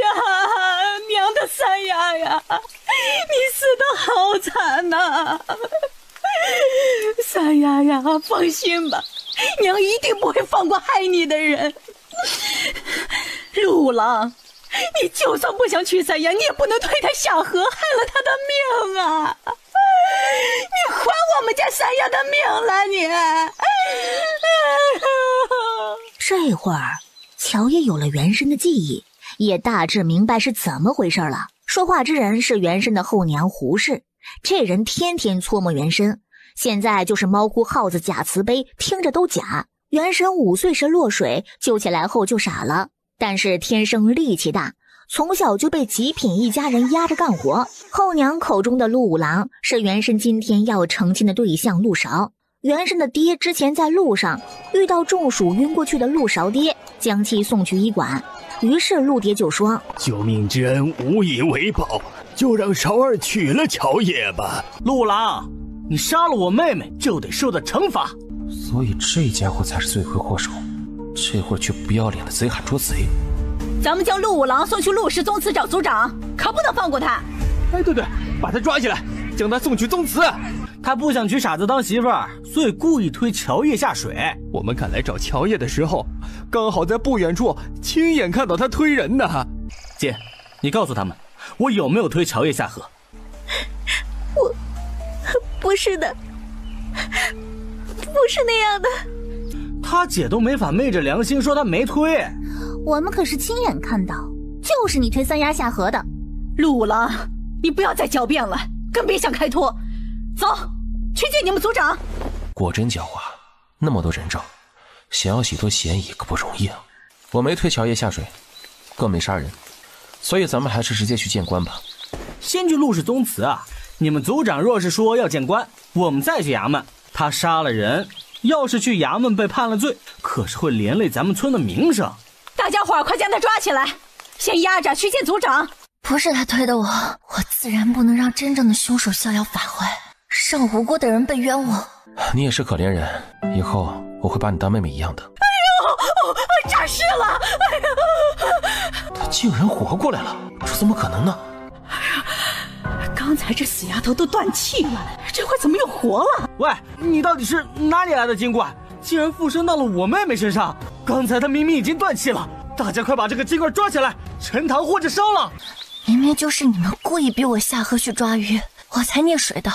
呀，娘的三丫呀，你死得好惨呐！三丫呀，放心吧，娘一定不会放过害你的人。陆郎，你就算不想娶三丫，你也不能推她下河，害了她的命啊！你还我们家三丫的命了你！这会儿，乔也有了原身的记忆，也大致明白是怎么回事了。说话之人是原身的后娘胡氏，这人天天搓磨原身，现在就是猫哭耗子假慈悲，听着都假。原身5岁时落水，救起来后就傻了，但是天生力气大，从小就被极品一家人压着干活。后娘口中的陆五郎是原身今天要成亲的对象陆勺。原身的爹之前在路上遇到中暑晕过去的陆勺爹，将其送去医馆。于是陆爹就说：救命之恩无以为报，就让勺儿娶了乔爷吧。陆郎，你杀了我妹妹就得受到惩罚。所以这家伙才是罪魁祸首，这会儿却不要脸的贼喊捉贼。咱们将陆五郎送去陆氏宗祠找族长，可不能放过他。哎，对，把他抓起来，将他送去宗祠。他不想娶傻子当媳妇儿，所以故意推乔叶下水。我们赶来找乔叶的时候，刚好在不远处亲眼看到他推人呢。姐，你告诉他们，我有没有推乔叶下河？我不是的，不是那样的。他姐都没法昧着良心说他没推。我们可是亲眼看到，就是你推三丫下河的。陆五郎，你不要再狡辩了，更别想开脱。走，去见你们族长。果真狡猾，那么多人证，想要洗脱嫌疑可不容易啊。我没推乔叶下水，更没杀人，所以咱们还是直接去见官吧。先去陆氏宗祠啊！你们族长若是说要见官，我们再去衙门。他杀了人，要是去衙门被判了罪，可是会连累咱们村的名声。大家伙快将他抓起来，先押着去见族长。不是他推的我自然不能让真正的凶手逍遥法外，让无辜的人被冤枉。你也是可怜人，以后我会把你当妹妹一样的。哎呦，诈尸了！哎呀，他竟然活过来了，这怎么可能呢？哎呀，刚才这死丫头都断气了，这会怎么又活了？喂，你到底是哪里来的精怪，竟然附身到了我妹妹身上？刚才她明明已经断气了，大家快把这个精怪抓起来，沉塘或者烧了。明明就是你们故意逼我下河去抓鱼，我才溺水的。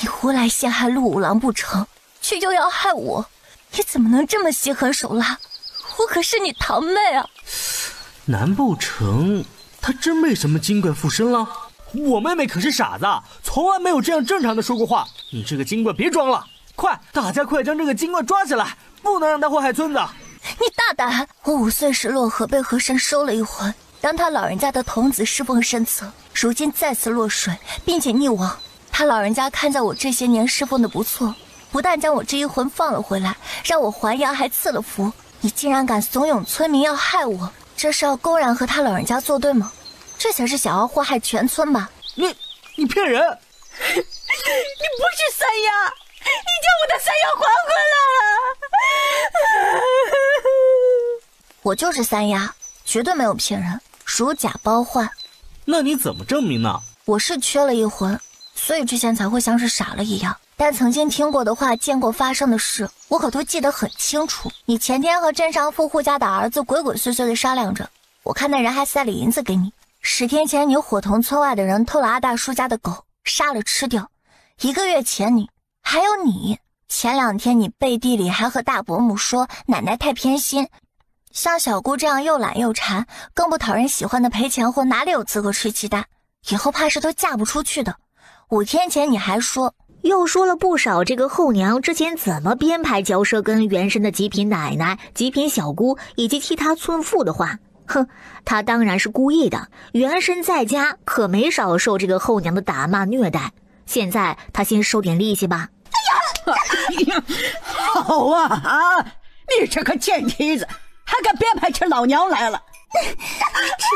你胡来陷害陆五郎不成，却又要害我，你怎么能这么心狠手辣？我可是你堂妹啊！难不成她真被什么精怪附身了？我妹妹可是傻子，从来没有这样正常的说过话。你这个精怪别装了，快，大家快将这个精怪抓起来，不能让他祸害村子。你大胆！我5岁时落河被河神收了一魂，当他老人家的童子侍奉身侧，如今再次落水并且溺亡。他老人家看在我这些年侍奉的不错，不但将我这一魂放了回来，让我还阳还赐了福。你竟然敢怂恿村民要害我，这是要公然和他老人家作对吗？这才是想要祸害全村吧？你骗人！你不是三丫，你将我的三丫还回来了！我就是三丫，绝对没有骗人，如假包换。那你怎么证明呢？我是缺了一魂，所以之前才会像是傻了一样。但曾经听过的话，见过发生的事，我可都记得很清楚。你前天和镇上富户家的儿子鬼鬼祟祟的商量着，我看那人还塞了银子给你。10天前你伙同村外的人偷了阿大叔家的狗，杀了吃掉。1个月前还有你，前2天你背地里还和大伯母说奶奶太偏心，像小姑这样又懒又馋，更不讨人喜欢的赔钱货哪里有资格吃鸡蛋，以后怕是都嫁不出去的。5天前你还说，又说了不少这个后娘之前怎么编排交涉跟原身的极品奶奶、极品小姑以及其他村妇的话。哼，他当然是故意的，原身在家可没少受这个后娘的打骂虐待，现在他先收点利息吧。哎呀，好啊，你这个贱蹄子，还敢编排起老娘来了！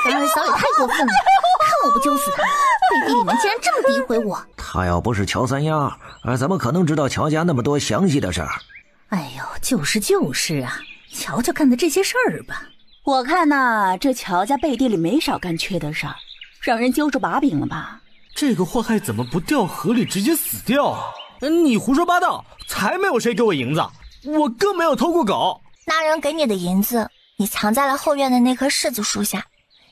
这个二嫂也太过分了，看我不揪死他！背地里面竟然这么诋毁我！他要不是乔三丫，怎么可能知道乔家那么多详细的事儿？哎呦，就是啊，瞧瞧看的这些事儿吧。我看呐，这乔家背地里没少干缺德事儿，让人揪住把柄了吧？这个祸害怎么不掉河里直接死掉啊？你胡说八道，才没有谁给我银子，我更没有偷过狗。那人给你的银子，你藏在了后院的那棵柿子树下，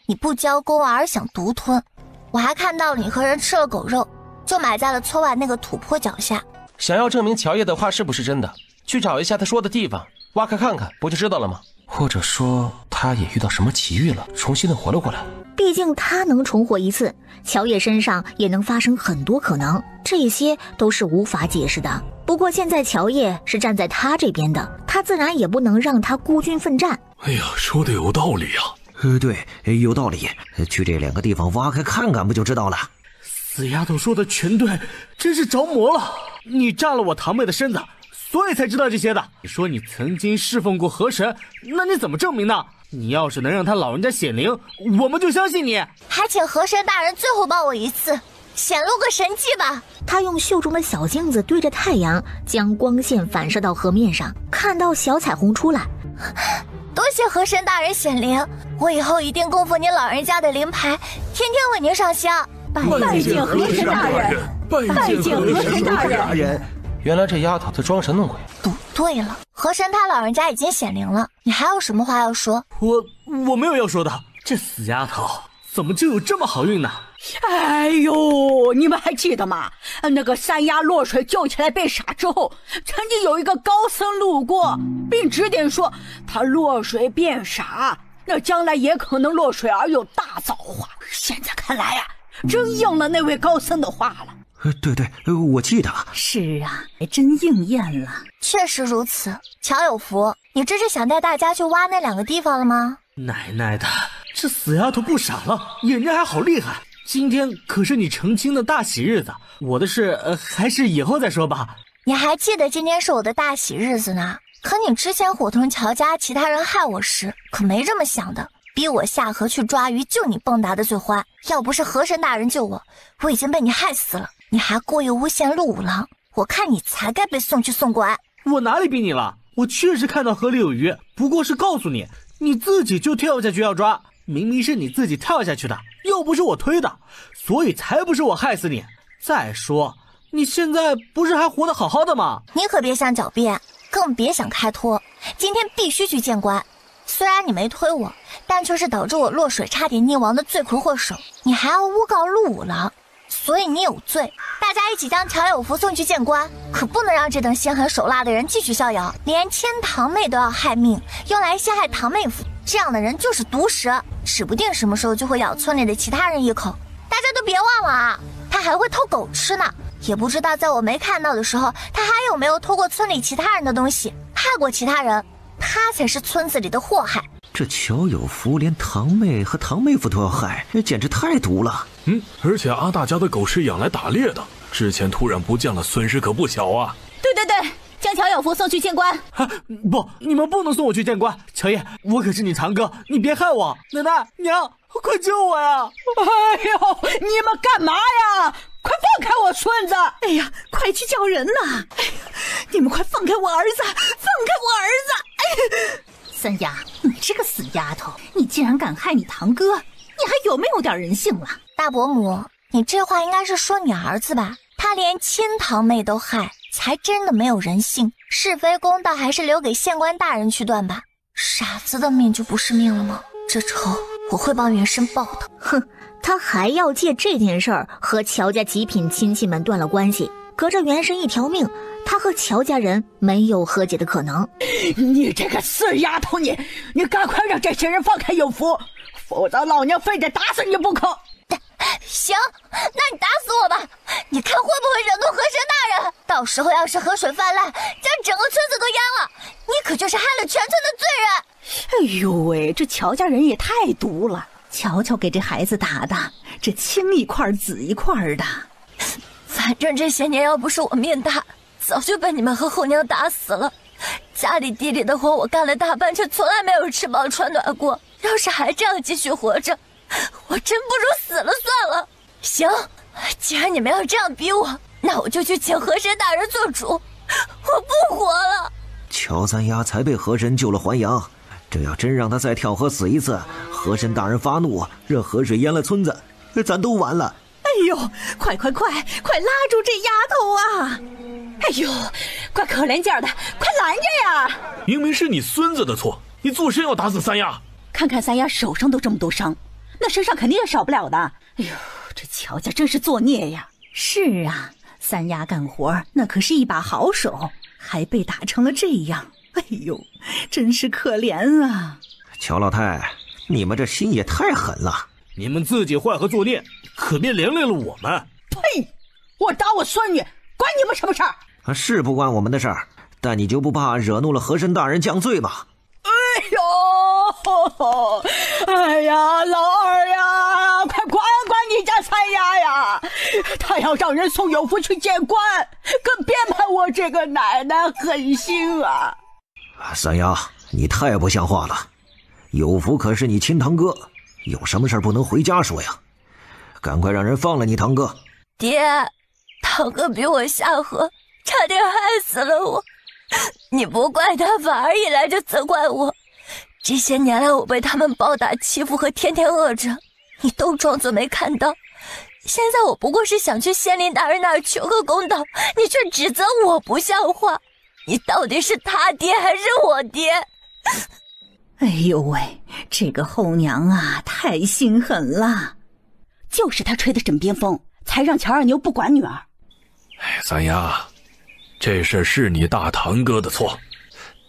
你不交公而想独吞。我还看到了你和人吃了狗肉，就埋在了村外那个土坡脚下。想要证明乔叶的话是不是真的，去找一下他说的地方，挖开看看，不就知道了吗？或者说他也遇到什么奇遇了，重新的活了过来。毕竟他能重活一次，乔叶身上也能发生很多可能，这些都是无法解释的。不过现在乔叶是站在他这边的，他自然也不能让他孤军奋战。哎呀，说的有道理啊。对，有道理。去这2个地方挖开看看，不就知道了。死丫头说的全对，真是着魔了。你炸了我堂妹的身子，所以才知道这些的。你说你曾经侍奉过河神，那你怎么证明呢？你要是能让他老人家显灵，我们就相信你。还请河神大人最后帮我一次，显露个神迹吧。他用袖中的小镜子对着太阳，将光线反射到河面上，看到小彩虹出来。多谢河神大人显灵，我以后一定供奉您老人家的灵牌，天天为您上香。拜见河神大人，拜见河神大人。原来这丫头在装神弄鬼。对了，河神他老人家已经显灵了，你还有什么话要说？我没有要说的。这死丫头怎么就有这么好运呢？哎呦，你们还记得吗？那个山鸭落水救起来被傻之后，曾经有一个高僧路过，并指点说他落水变傻，那将来也可能落水而有大造化。现在看来呀，真应了那位高僧的话了。对，我记得。是啊，真应验了。确实如此。乔有福，你这是想带大家去挖那2个地方了吗？奶奶的，这死丫头不傻了，眼睛还好厉害。今天可是你成亲的大喜日子，我的事还是以后再说吧。你还记得今天是我的大喜日子呢？可你之前伙同乔家其他人害我时，可没这么想的，逼我下河去抓鱼，就你蹦跶的最欢。要不是河神大人救我，我已经被你害死了。你还故意诬陷陆五郎，我看你才该被送去送官。我哪里逼你了？我确实看到河里有鱼，不过是告诉你，你自己就跳下去要抓，明明是你自己跳下去的，又不是我推的，所以才不是我害死你。再说你现在不是还活得好好的吗？你可别想狡辩，更别想开脱，今天必须去见官。虽然你没推我，但却是导致我落水差点溺亡的罪魁祸首，你还要诬告陆五郎，所以你有罪。大家一起将乔有福送去见官，可不能让这等心狠手辣的人继续逍遥，连亲堂妹都要害命，用来陷害堂妹夫。这样的人就是毒蛇，指不定什么时候就会咬村里的其他人一口。大家都别忘了啊，他还会偷狗吃呢，也不知道在我没看到的时候，他还有没有偷过村里其他人的东西，害过其他人。他才是村子里的祸害。这乔有福连堂妹和堂妹夫都要害，简直太毒了。而且阿大家的狗是养来打猎的，之前突然不见了，损失可不小啊。对，将乔有福送去见官。不，你们不能送我去见官。乔叶，我可是你堂哥，你别害我。奶奶娘，快救我呀！哎呦，你们干嘛呀？快放开我孙子！哎呀，快去叫人呐！哎呀，你们快放开我儿子！放开我儿子！哎，三丫，你这个死丫头，你竟然敢害你堂哥，你还有没有点人性了？大伯母，你这话应该是说你儿子吧？他连亲堂妹都害，才真的没有人性。是非公道还是留给县官大人去断吧。傻子的命就不是命了吗？这仇我会帮原生报的。哼，他还要借这件事儿和乔家极品亲戚们断了关系，隔着原神一条命，他和乔家人没有和解的可能。你这个死丫头，你赶快让这些人放开有福，否则老娘非得打死你不可。行，那你打死我吧，你看会不会惹怒河神大人？到时候要是河水泛滥，将整个村子都淹了，你可就是害了全村的罪人。哎呦喂，这乔家人也太毒了，瞧瞧给这孩子打的，这青一块紫一块的。反正这些年要不是我命大，早就被你们和后娘打死了。家里地里的活我干了大半，却从来没有吃饱穿暖过。要是还这样继续活着，我真不如死了算了。行，既然你们要这样逼我，那我就去请河神大人做主，我不活了。乔三丫才被河神救了还阳，这要真让他再跳河死一次，河神大人发怒，让河水淹了村子，咱都完了。哎呦，快拉住这丫头啊！哎呦，怪可怜劲儿的，快拦着呀！明明是你孙子的错，你做甚要打死三丫？看看三丫手上都这么多伤，那身上肯定也少不了的。哎呦，这乔家真是作孽呀！是啊，三丫干活那可是一把好手，还被打成了这样。哎呦，真是可怜啊！乔老太，你们这心也太狠了。你们自己坏和作孽，可别连累了我们。呸！我打我孙女，关你们什么事儿？是不关我们的事儿，但你就不怕惹怒了河神大人降罪吗？哎呀，老二呀，快管管你家三丫呀！他要让人送有福去见官，可别埋我这个奶奶狠心啊！三丫，你太不像话了！有福可是你亲堂哥，有什么事不能回家说呀？赶快让人放了你堂哥！爹，堂哥比我下河，差点害死了我。你不怪他，反而一来就责怪我。这些年来我被他们暴打欺负和天天饿着，你都装作没看到。现在我不过是想去县令大人那儿求个公道，你却指责我不像话。你到底是他爹还是我爹？哎呦喂，这个后娘啊，太心狠了！就是他吹的枕边风，才让乔二牛不管女儿。哎，三丫，这事是你大堂哥的错，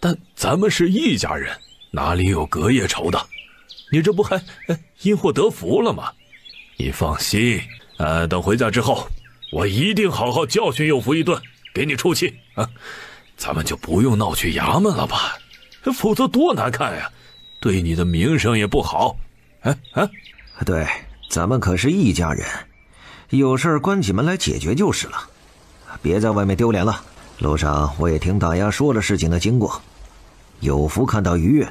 但咱们是一家人，哪里有隔夜仇的？你这不还因祸得福了吗？你放心，等回家之后，我一定好好教训有福一顿，给你出气啊！咱们就不用闹去衙门了吧，否则多难看呀，对你的名声也不好。对，咱们可是一家人，有事关起门来解决就是了，别在外面丢脸了。路上我也听大丫说了事情的经过，有福看到鱼，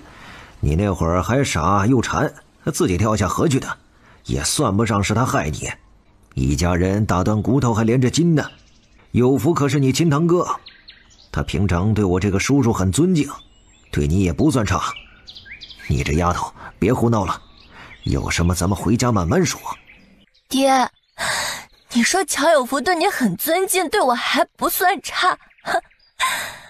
你那会儿还傻又馋，自己跳下河去的，也算不上是他害你。一家人打断骨头还连着筋呢。有福可是你亲堂哥，他平常对我这个叔叔很尊敬，对你也不算差。你这丫头别胡闹了，有什么咱们回家慢慢说。爹，你说乔有福对你很尊敬，对我还不算差，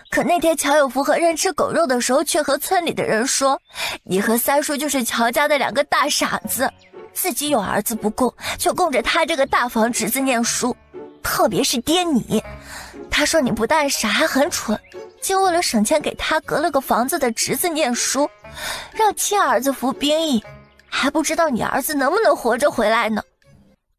可那天乔有福和人吃狗肉的时候，却和村里的人说，你和三叔就是乔家的两个大傻子，自己有儿子不供，却供着他这个大房侄子念书。特别是爹你，他说你不但傻还很蠢，竟为了省钱给他隔了个房子的侄子念书，让亲儿子服兵役，还不知道你儿子能不能活着回来呢。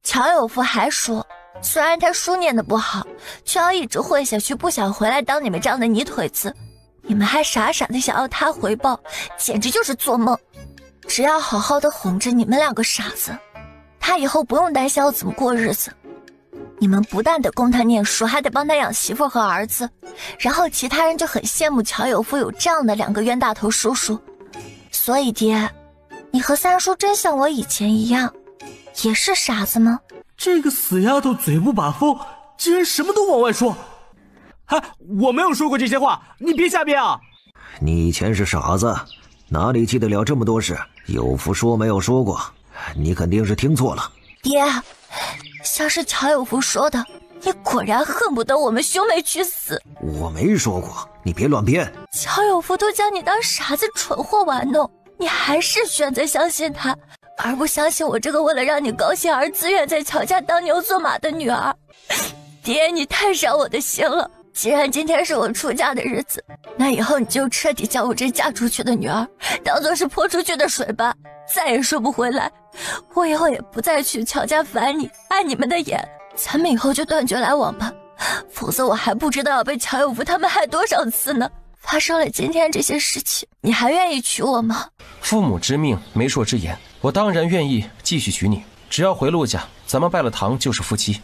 乔有福还说，虽然他书念得不好，却要一直混下去，不想回来当你们这样的泥腿子。你们还傻傻的想要他回报，简直就是做梦。只要好好的哄着你们两个傻子，他以后不用担心要怎么过日子。你们不但得供他念书，还得帮他养媳妇和儿子，然后其他人就很羡慕乔有福有这样的两个冤大头叔叔。所以爹，你和三叔真像我以前一样，也是傻子吗？这个死丫头嘴不把风，竟然什么都往外说。我没有说过这些话，你别瞎编啊！你以前是傻子，哪里记得了这么多事？有福说没有说过，你肯定是听错了。爹，像是乔有福说的，你果然恨不得我们兄妹去死。我没说过，你别乱编。乔有福都将你当傻子蠢货玩弄，你还是选择相信他，而不相信我这个为了让你高兴而自愿在乔家当牛做马的女儿。爹，你太伤我的心了。既然今天是我出嫁的日子，那以后你就彻底将我这嫁出去的女儿当作是泼出去的水吧，再也收不回来。我以后也不再去乔家烦你，碍你们的眼，咱们以后就断绝来往吧，否则我还不知道要被乔有福他们害多少次呢。发生了今天这些事情，你还愿意娶我吗？父母之命，媒妁之言，我当然愿意继续娶你，只要回陆家，咱们拜了堂就是夫妻。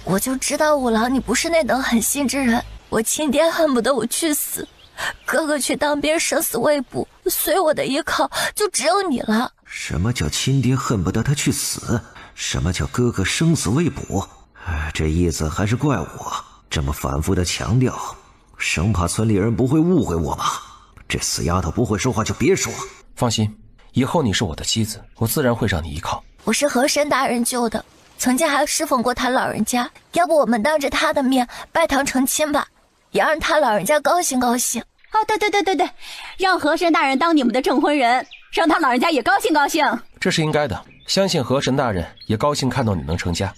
我就知道五郎你不是那等狠心之人，我亲爹恨不得我去死，哥哥去当兵生死未卜，随我的依靠就只有你了。什么叫亲爹恨不得他去死？什么叫哥哥生死未卜？这意思还是怪我这么反复的强调，生怕村里人不会误会我吧。这死丫头不会说话就别说。放心，以后你是我的妻子，我自然会让你依靠。我是河神大人救的，曾经还侍奉过他老人家，要不我们当着他的面拜堂成亲吧，也让他老人家高兴高兴。对，让河神大人当你们的证婚人，让他老人家也高兴高兴。这是应该的，相信河神大人也高兴看到你能成家。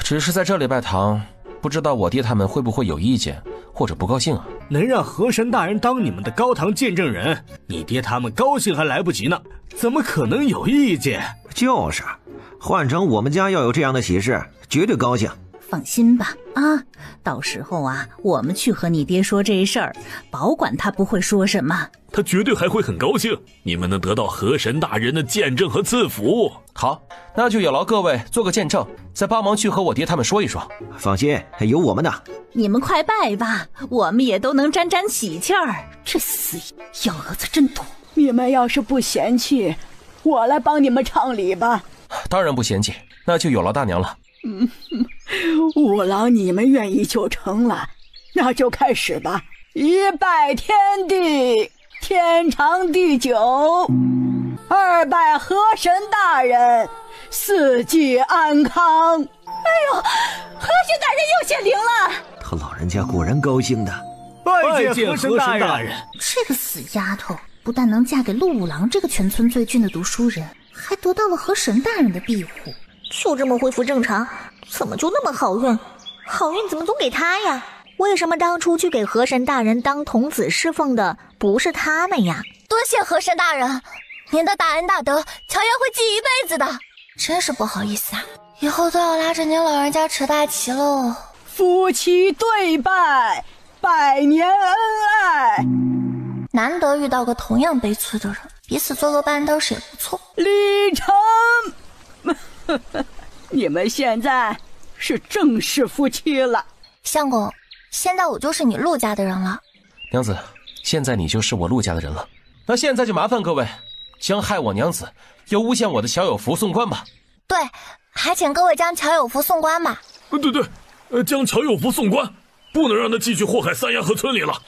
只是在这里拜堂，不知道我爹他们会不会有意见或者不高兴啊？能让河神大人当你们的高堂见证人，你爹他们高兴还来不及呢，怎么可能有意见？就是，换成我们家要有这样的喜事，绝对高兴。放心吧，到时候我们去和你爹说这事儿，保管他不会说什么。他绝对还会很高兴，你们能得到河神大人的见证和赐福。好，那就有劳各位做个见证，再帮忙去和我爹他们说一说。放心，有我们的。你们快拜吧，我们也都能沾沾喜气儿。这死幺蛾子真多，你们要是不嫌弃，我来帮你们唱礼吧。当然不嫌弃，那就有劳大娘了。五郎，你们愿意就成了，那就开始吧。一拜天地，天长地久；二拜河神大人，四季安康。哎呦，河神大人又显灵了！他老人家果然高兴的。拜见河神大人！这个死丫头，不但能嫁给陆五郎这个全村最俊的读书人，还得到了河神大人的庇护。就这么恢复正常，怎么就那么好运？好运怎么总给他呀？为什么当初去给河神大人当童子侍奉的不是他们呀？多谢河神大人，您的大恩大德，乔爷会记一辈子的。真是不好意思啊，以后都要拉着您老人家扯大旗喽。夫妻对拜，百年恩爱。难得遇到个同样悲催的人，彼此做个伴都是也不错。李成。你们现在是正式夫妻了。相公，现在我就是你陆家的人了。娘子，现在你就是我陆家的人了。那现在就麻烦各位将害我娘子又诬陷我的乔有福送官吧。对，还请各位将乔有福送官吧。对，将乔有福送官，不能让他继续祸害三衙和村里了。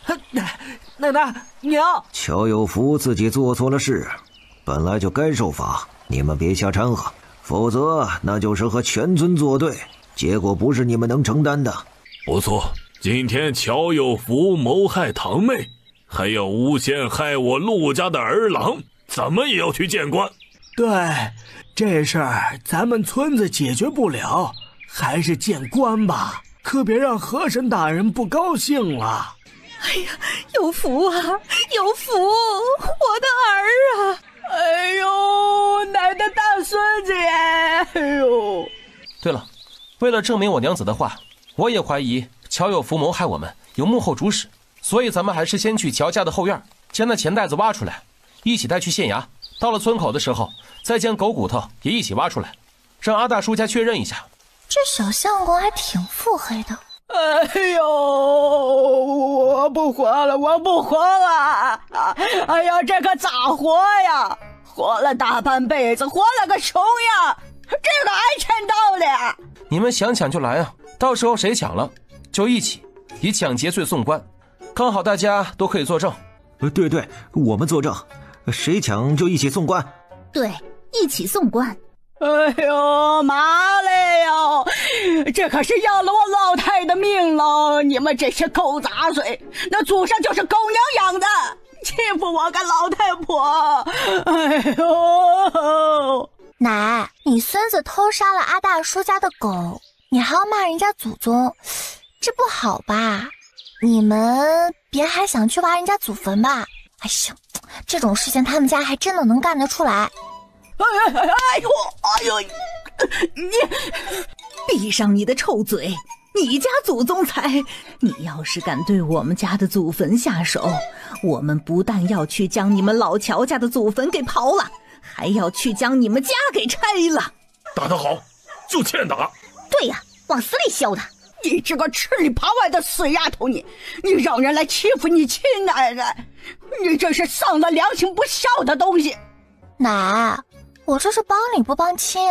奶奶娘，乔有福自己做错了事，本来就该受罚，你们别瞎掺和，否则那就是和全村作对，结果不是你们能承担的。不错，今天乔有福谋害堂妹，还要诬陷害我陆家的儿郎，怎么也要去见官。对，这事儿咱们村子解决不了，还是见官吧，可别让河神大人不高兴了。哎呀，有福啊，有福，我的儿啊！哎呦，奶的大孙子耶！哎呦，对了，为了证明我娘子的话，我也怀疑乔有福谋害我们有幕后主使，所以咱们还是先去乔家的后院，将那钱袋子挖出来，一起带去县衙。到了村口的时候，再将狗骨头也一起挖出来，让阿大叔家确认一下。这小相公还挺腹黑的。哎呦，我不活了，我不活了！哎呀，这可咋活呀？活了大半辈子，活了个熊样，这个挨趁到的呀！你们想抢就来啊，到时候谁抢了，就一起以抢劫罪送官，刚好大家都可以作证。对，我们作证，谁抢就一起送官。对，一起送官。哎呦妈嘞哟，这可是要了我老太的命了！你们这些狗杂碎，那祖上就是狗娘养的，欺负我个老太婆！哎呦，奶，你孙子偷杀了阿大叔家的狗，你还要骂人家祖宗，这不好吧？你们别还想去挖人家祖坟吧？哎呀，这种事情他们家还真的能干得出来。哎呦，你闭上你的臭嘴！你家祖宗才！你要是敢对我们家的祖坟下手，我们不但要去将你们老乔家的祖坟给刨了，还要去将你们家给拆了。打得好，就欠打。对呀，往死里削他！你这个吃里扒外的死丫头，你让人来欺负你亲奶奶，你这是丧了良心不孝的东西！奶，我这是帮理不帮亲，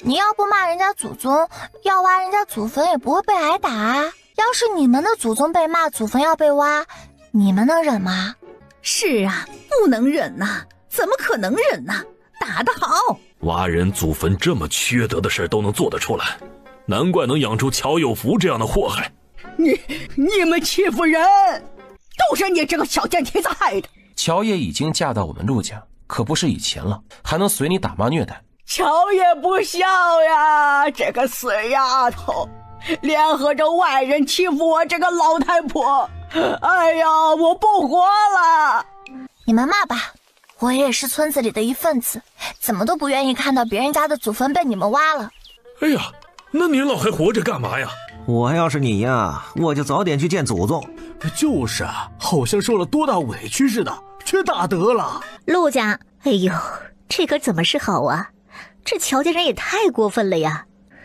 你要不骂人家祖宗，要挖人家祖坟也不会被挨打啊。要是你们的祖宗被骂，祖坟要被挖，你们能忍吗？是啊，不能忍呐，怎么可能忍呐？打得好！挖人祖坟这么缺德的事都能做得出来，难怪能养出乔有福这样的祸害。你们欺负人，都是你这个小贱蹄子害的。乔爷已经嫁到我们陆家，可不是以前了，还能随你打骂虐待。乔爷不孝呀，这个死丫头，联合着外人欺负我这个老太婆。哎呀，我不活了！你们骂吧，我也是村子里的一份子，怎么都不愿意看到别人家的祖坟被你们挖了。哎呀，那您老还活着干嘛呀？我要是你呀，我就早点去见祖宗。就是啊，好像受了多大委屈似的，却打得了。陆家，哎呦，这可怎么是好啊？这乔家人也太过分了呀！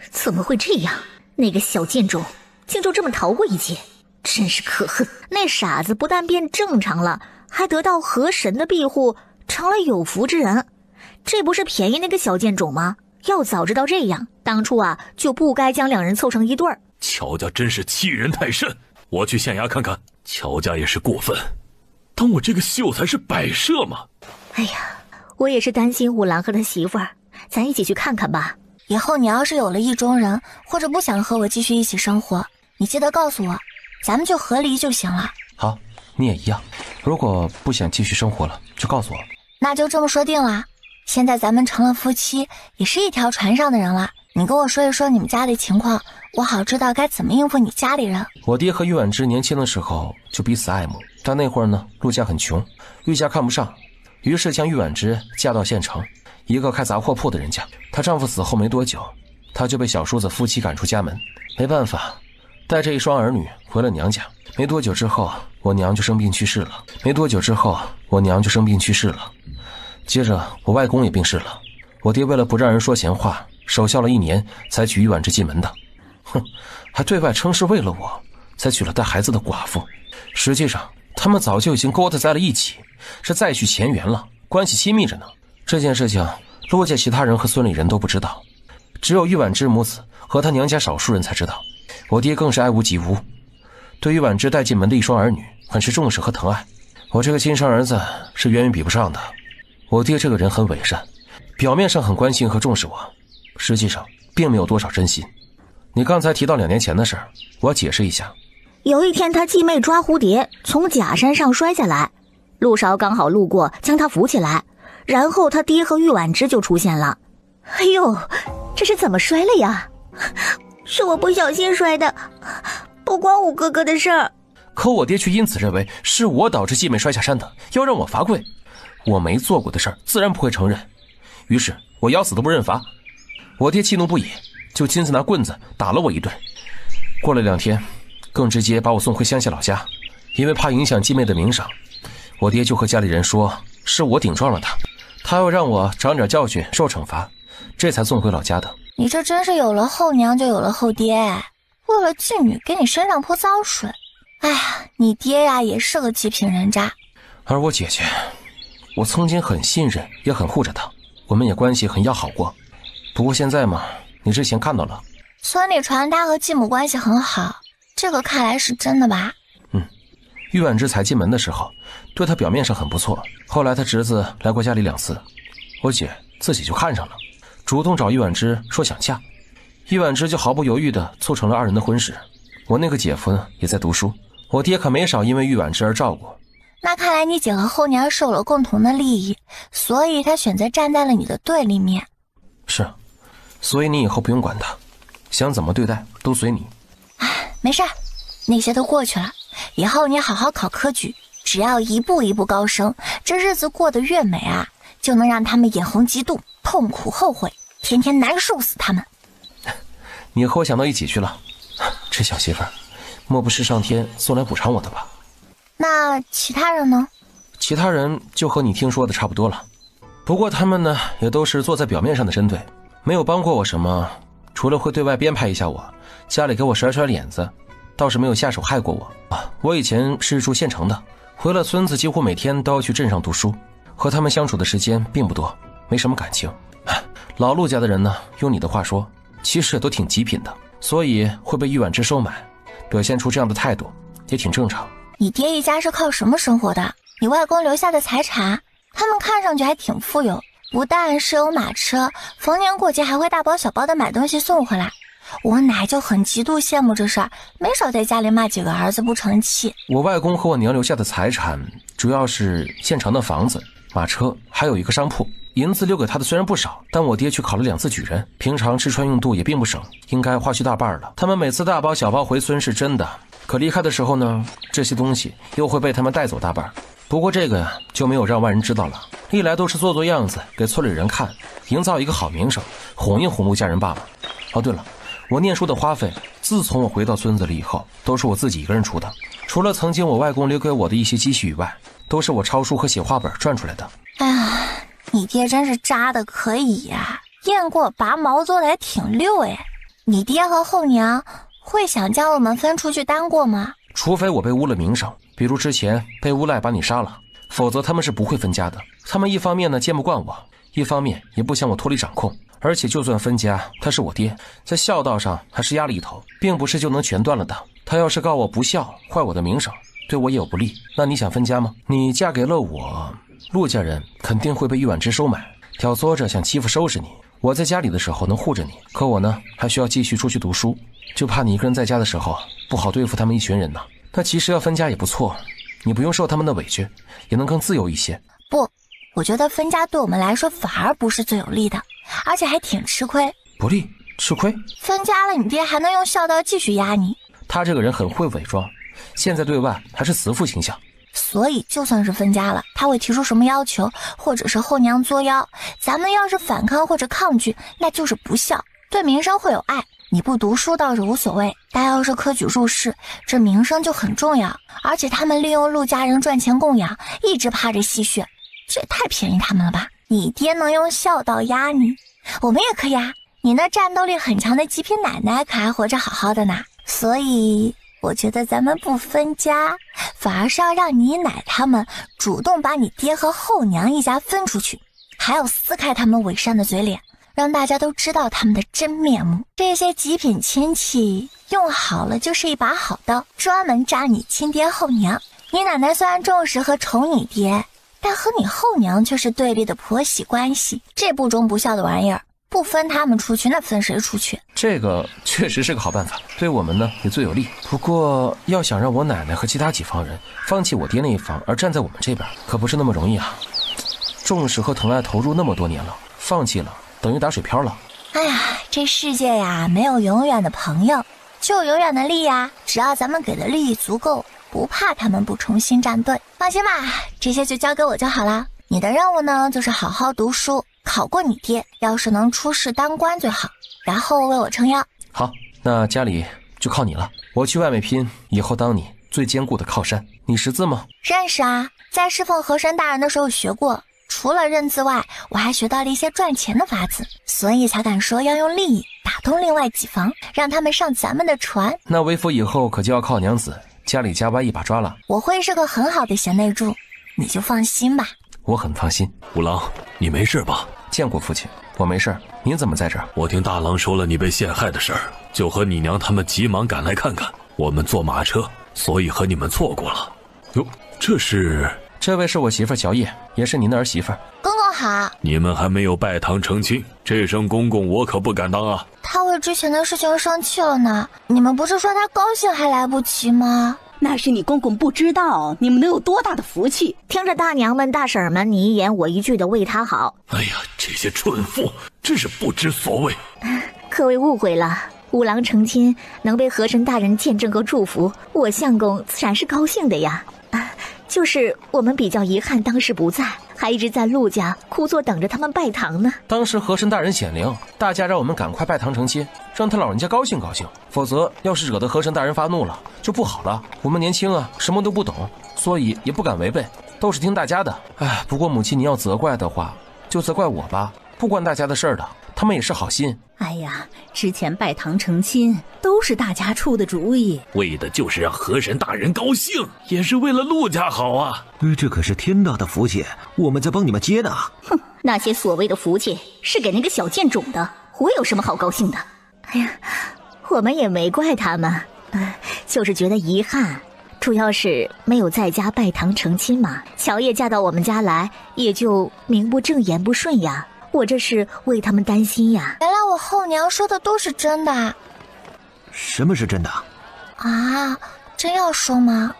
怎么会这样？那个小贱种竟就这么逃过一劫，真是可恨。那傻子不但变正常了，还得到河神的庇护，成了有福之人。这不是便宜那个小贱种吗？要早知道这样，当初啊就不该将两人凑成一对儿。乔家真是欺人太甚，我去县衙看看。乔家也是过分，当我这个秀才是摆设吗？哎呀，我也是担心五郎和他媳妇儿，咱一起去看看吧。以后你要是有了意中人，或者不想和我继续一起生活，你记得告诉我，咱们就和离就行了。好，你也一样。如果不想继续生活了，就告诉我。那就这么说定了。现在咱们成了夫妻，也是一条船上的人了。你跟我说一说你们家里情况，我好知道该怎么应付你家里人。我爹和玉婉之年轻的时候就彼此爱慕，但那会儿呢，陆家很穷，玉家看不上，于是将玉婉之嫁到县城一个开杂货铺的人家。她丈夫死后没多久，她就被小叔子夫妻赶出家门，没办法，带着一双儿女回了娘家。没多久之后，我娘就生病去世了。接着我外公也病逝了。我爹为了不让人说闲话，守孝了1年才娶玉婉之进门的。哼，还对外称是为了我才娶了带孩子的寡妇。实际上他们早就已经勾搭在了一起，是再续前缘了，关系亲密着呢。这件事情陆家其他人和村里人都不知道，只有玉婉之母子和他娘家少数人才知道。我爹更是爱屋及乌，对玉婉之带进门的一双儿女很是重视和疼爱。我这个亲生儿子是远远比不上的。我爹这个人很伪善，表面上很关心和重视我，实际上并没有多少真心。你刚才提到2年前的事儿，我要解释一下。有一天他继妹抓蝴蝶从假山上摔下来，陆少刚好路过将她扶起来，然后他爹和玉婉之就出现了。哎呦，这是怎么摔了呀？是我不小心摔的，不关我哥哥的事儿。可我爹却因此认为是我导致继妹摔下山的，要让我罚跪。我没做过的事儿自然不会承认，于是我要死都不认罚。我爹气怒不已，就亲自拿棍子打了我一顿。过了2天，更直接把我送回乡下老家。因为怕影响继妹的名声，我爹就和家里人说是我顶撞了他，他要让我长点教训受惩罚，这才送回老家的。你这真是有了后娘就有了后爹，为了妓女给你身上泼脏水。哎呀，你爹呀也是个极品人渣。而我姐姐，我曾经很信任也很护着她，我们也关系很要好过。不过现在嘛，你之前看到了，村里传他和继母关系很好，这个看来是真的吧？玉婉之才进门的时候对他表面上很不错，后来他侄子来过家里2次，我姐自己就看上了，主动找玉婉之说想嫁。玉婉之就毫不犹豫地促成了2人的婚事。我那个姐夫呢也在读书，我爹可没少因为玉婉之而照顾。那看来你姐和后娘是有了共同的利益，所以她选择站在了你的对立面。是，所以你以后不用管她，想怎么对待都随你。没事，那些都过去了，以后你好好考科举，只要一步一步高升，这日子过得越美啊，就能让他们眼红嫉妒，痛苦后悔，天天难受死他们。你和我想到一起去了，这小媳妇儿莫不是上天送来补偿我的吧？那其他人呢？其他人就和你听说的差不多了，不过他们呢也都是坐在表面上的针对，没有帮过我什么，除了会对外编排一下我，家里给我甩甩脸子，倒是没有下手害过我。我以前是住县城的，回了村子几乎每天都要去镇上读书，和他们相处的时间并不多，没什么感情。老陆家的人呢，用你的话说，其实都挺极品的，所以会被玉婉之收买，表现出这样的态度也挺正常。你爹一家是靠什么生活的？你外公留下的财产，他们看上去还挺富有，不但是有马车，逢年过节还会大包小包的买东西送回来。我奶就很极度羡慕这事儿，没少在家里骂几个儿子不成器。我外公和我娘留下的财产主要是现成的房子、马车，还有一个商铺。银子留给他的虽然不少，但我爹去考了2次举人，平常吃穿用度也并不省，应该花去大半了。他们每次大包小包回村是真的，可离开的时候呢，这些东西又会被他们带走大半。不过这个呀就没有让外人知道了，历来都是做样子给村里人看，营造一个好名声，哄一哄陆家人罢了。哦对了，我念书的花费，自从我回到村子里以后，都是我自己一个人出的。除了曾经我外公留给我的一些积蓄以外，都是我抄书和写话本赚出来的。哎呀，你爹真是渣的可以呀，雁过拔毛做的还挺溜哎。你爹和后娘会想将我们分出去单过吗？除非我被污了名声，比如之前被诬赖把你杀了，否则他们是不会分家的。他们一方面呢见不惯我，一方面也不想我脱离掌控。而且就算分家，他是我爹，在孝道上还是压了一头，并不是就能全断了的。他要是告我不孝，坏我的名声，对我也有不利。那你想分家吗？你嫁给了我，陆家人肯定会被玉婉之收买，挑唆着想欺负收拾你。我在家里的时候能护着你，可我呢还需要继续出去读书，就怕你一个人在家的时候不好对付他们一群人呢。那其实要分家也不错，你不用受他们的委屈，也能更自由一些。不，我觉得分家对我们来说反而不是最有利的，而且还挺吃亏。不利？吃亏？分家了，你爹还能用孝道继续压你。他这个人很会伪装，现在对外还是慈父形象。所以就算是分家了，他会提出什么要求，或者是后娘作妖，咱们要是反抗或者抗拒，那就是不孝，对名声会有碍。你不读书倒是无所谓，但要是科举入仕，这名声就很重要。而且他们利用陆家人赚钱供养，一直趴着吸血，这也太便宜他们了吧。你爹能用孝道压你，我们也可以啊。你那战斗力很强的极品奶奶可还活着好好的呢。所以我觉得咱们不分家，反而是要让你奶他们主动把你爹和后娘一家分出去，还要撕开他们伪善的嘴脸，让大家都知道他们的真面目。这些极品亲戚用好了就是一把好刀，专门扎你亲爹后娘。你奶奶虽然重视和宠你爹，但和你后娘却是对立的婆媳关系，这不忠不孝的玩意儿，不分他们出去，那分谁出去？这个确实是个好办法，对我们呢也最有利。不过要想让我奶奶和其他几房人放弃我爹那一房，而站在我们这边，可不是那么容易啊。重视和疼爱投入那么多年了，放弃了等于打水漂了。哎呀，这世界呀，没有永远的朋友，就有永远的利呀。只要咱们给的利益足够，不怕他们不重新站队。放心吧，这些就交给我就好了。你的任务呢，就是好好读书，考过你爹，要是能出仕当官最好，然后为我撑腰。好，那家里就靠你了，我去外面拼，以后当你最坚固的靠山。你识字吗？认识啊，在侍奉河神大人的时候学过。除了认字外，我还学到了一些赚钱的法子，所以才敢说要用利益打动另外几房，让他们上咱们的船。那为夫以后可就要靠娘子家里家歪一把抓了。我会是个很好的贤内助，你就放心吧。我很放心。五郎，你没事吧？见过父亲，我没事。您怎么在这儿？我听大郎说了你被陷害的事儿，就和你娘他们急忙赶来看看。我们坐马车，所以和你们错过了。哟，这位是我媳妇小叶，也是您的儿媳妇。公公好。你们还没有拜堂成亲，这声公公我可不敢当啊。他为之前的事情生气了呢，你们不是说他高兴还来不及吗？那是你公公不知道你们能有多大的福气。听着大娘们大婶们你一言我一句的为他好。哎呀，这些蠢妇真是不知所谓。各位误会了，五郎成亲能被河神大人见证和祝福，我相公自然是高兴的呀。就是我们比较遗憾当时不在，还一直在陆家枯坐等着他们拜堂呢。当时河神大人显灵，大家让我们赶快拜堂成亲，让他老人家高兴高兴，否则要是惹得河神大人发怒了就不好了。我们年轻啊，什么都不懂，所以也不敢违背，都是听大家的。哎，不过母亲你要责怪的话就责怪我吧，不关大家的事儿的，他们也是好心。哎呀，之前拜堂成亲都是大家出的主意，为的就是让河神大人高兴，也是为了陆家好啊。这可是天大的福气，我们在帮你们接呢。哼，那些所谓的福气是给那个小贱种的，我有什么好高兴的？哎呀，我们也没怪他们，就是觉得遗憾。主要是没有在家拜堂成亲嘛。乔叶嫁到我们家来，也就名不正言不顺呀。我这是为他们担心呀。原来我后娘说的都是真的。什么是真的？啊，真要说吗？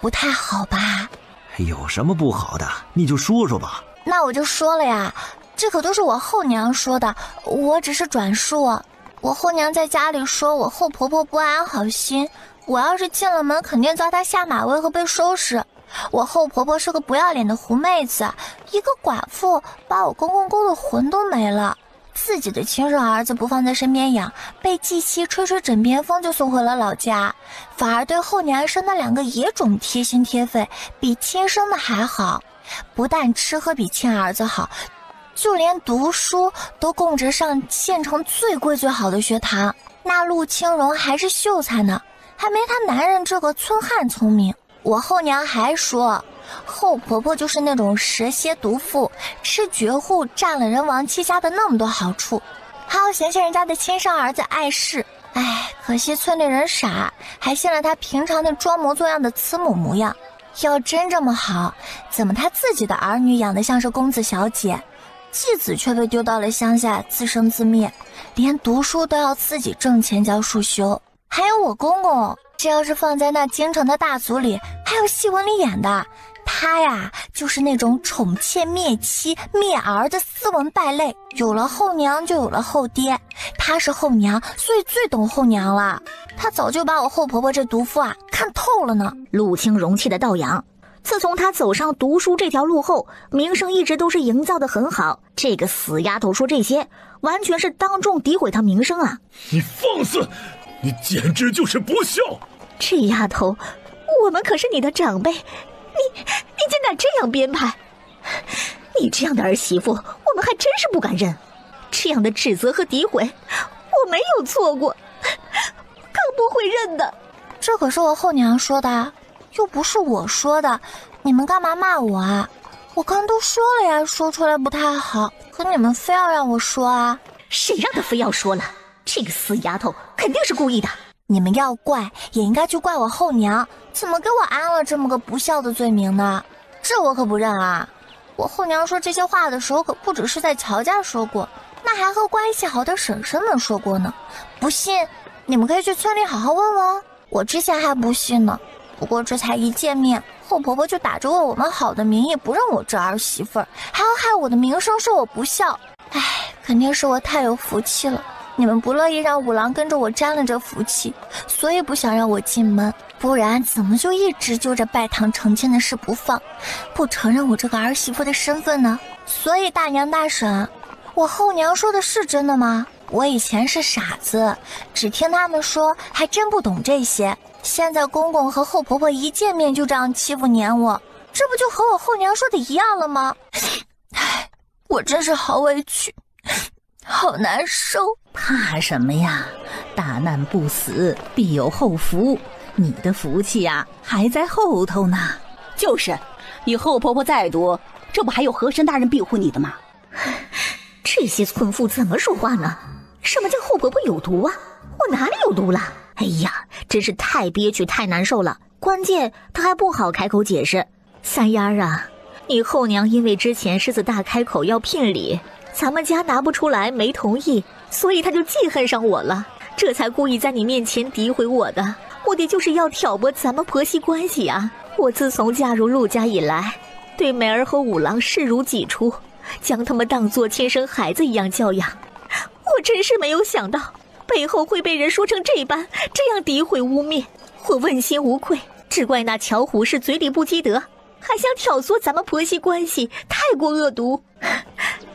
不太好吧？有什么不好的？你就说说吧。那我就说了呀，这可都是我后娘说的，我只是转述。我后娘在家里说我后婆婆不安好心，我要是进了门肯定遭她下马威和被收拾。我后婆婆是个不要脸的狐妹子，一个寡妇把我公公勾的魂都没了。自己的亲生儿子不放在身边养，被继妻吹吹枕边风就送回了老家，反而对后娘生的2个野种贴心贴肺，比亲生的还好。不但吃喝比亲儿子好，就连读书都供着上县城最贵最好的学堂。那陆清荣还是秀才呢，还没他男人这个村汉聪明。我后娘还说，后婆婆就是那种蛇蝎毒妇，吃绝户占了人亡妻家的那么多好处，还要嫌弃人家的亲生儿子碍事。哎，可惜村里人傻，还信了他平常那装模作样的慈母模样。要真这么好，怎么他自己的儿女养得像是公子小姐，继子却被丢到了乡下自生自灭，连读书都要自己挣钱教书修。还有我公公，这要是放在那京城的大族里，还有戏文里演的，他呀就是那种宠妾灭妻灭儿的斯文败类，有了后娘就有了后爹，他是后娘，所以最懂后娘了。他早就把我后婆婆这毒妇啊看透了呢。陆清荣气的倒仰，自从他走上读书这条路后，名声一直都是营造的很好。这个死丫头说这些，完全是当众诋毁他名声啊！你放肆！你简直就是不孝！这丫头，我们可是你的长辈，你竟敢这样编排！你这样的儿媳妇，我们还真是不敢认。这样的指责和诋毁，我没有错过，更不会认的。这可是我后娘说的，又不是我说的，你们干嘛骂我啊？我刚都说了呀，说出来不太好，可你们非要让我说啊。谁让他非要说了？这个死丫头肯定是故意的。你们要怪也应该去怪我后娘，怎么给我安了这么个不孝的罪名呢？这我可不认啊！我后娘说这些话的时候可不只是在乔家说过，那还和关系好的婶婶们说过呢。不信你们可以去村里好好问问。我之前还不信呢，不过这才一见面，后婆婆就打着我们好的名义不认我这儿媳妇儿，还要害我的名声，说我不孝。唉，肯定是我太有福气了，你们不乐意让五郎跟着我沾了这福气，所以不想让我进门，不然怎么就一直揪着拜堂成亲的事不放，不承认我这个儿媳妇的身份呢？所以大娘大婶，我后娘说的是真的吗？我以前是傻子，只听他们说，还真不懂这些。现在公公和后婆婆一见面就这样欺负撵我，这不就和我后娘说的一样了吗？唉，我真是好委屈，好难受。怕什么呀？大难不死，必有后福。你的福气呀，还在后头呢。就是，你后婆婆再毒，这不还有和珅大人庇护你的吗？这些村妇怎么说话呢？什么叫后婆婆有毒啊？我哪里有毒了？哎呀，真是太憋屈太难受了。关键她还不好开口解释。三丫啊，你后娘因为之前狮子大开口要聘礼，咱们家拿不出来没同意，所以她就记恨上我了，这才故意在你面前诋毁我的，目的就是要挑拨咱们婆媳关系啊。我自从嫁入陆家以来，对美儿和五郎视如己出，将他们当作亲生孩子一样教养。我真是没有想到背后会被人说成这般，这样诋毁污蔑，我问心无愧，只怪那乔虎是嘴里不积德，还想挑唆咱们婆媳关系，太过恶毒。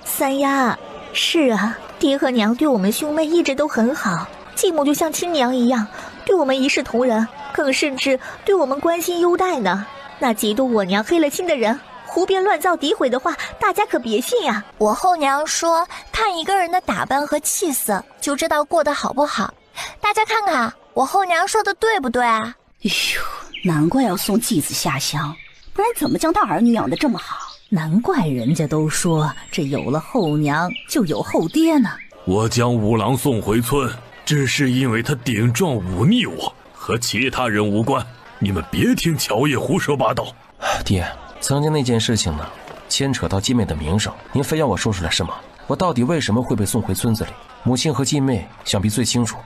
三丫，是啊，爹和娘对我们兄妹一直都很好，继母就像亲娘一样，对我们一视同仁，更甚至对我们关心优待呢。那嫉妒我娘黑了心的人，胡编乱造诋毁的话，大家可别信呀。我后娘说，看一个人的打扮和气色，就知道过得好不好。大家看看，我后娘说的对不对啊？哎呦，难怪要送继子下乡，不然怎么将他儿女养得这么好？难怪人家都说这有了后娘就有后爹呢。我将五郎送回村，只是因为他顶撞忤逆我，和其他人无关。你们别听乔爷胡说八道。爹，曾经那件事情呢，牵扯到继妹的名声，您非要我说出来是吗？我到底为什么会被送回村子里？母亲和继妹想必最清楚。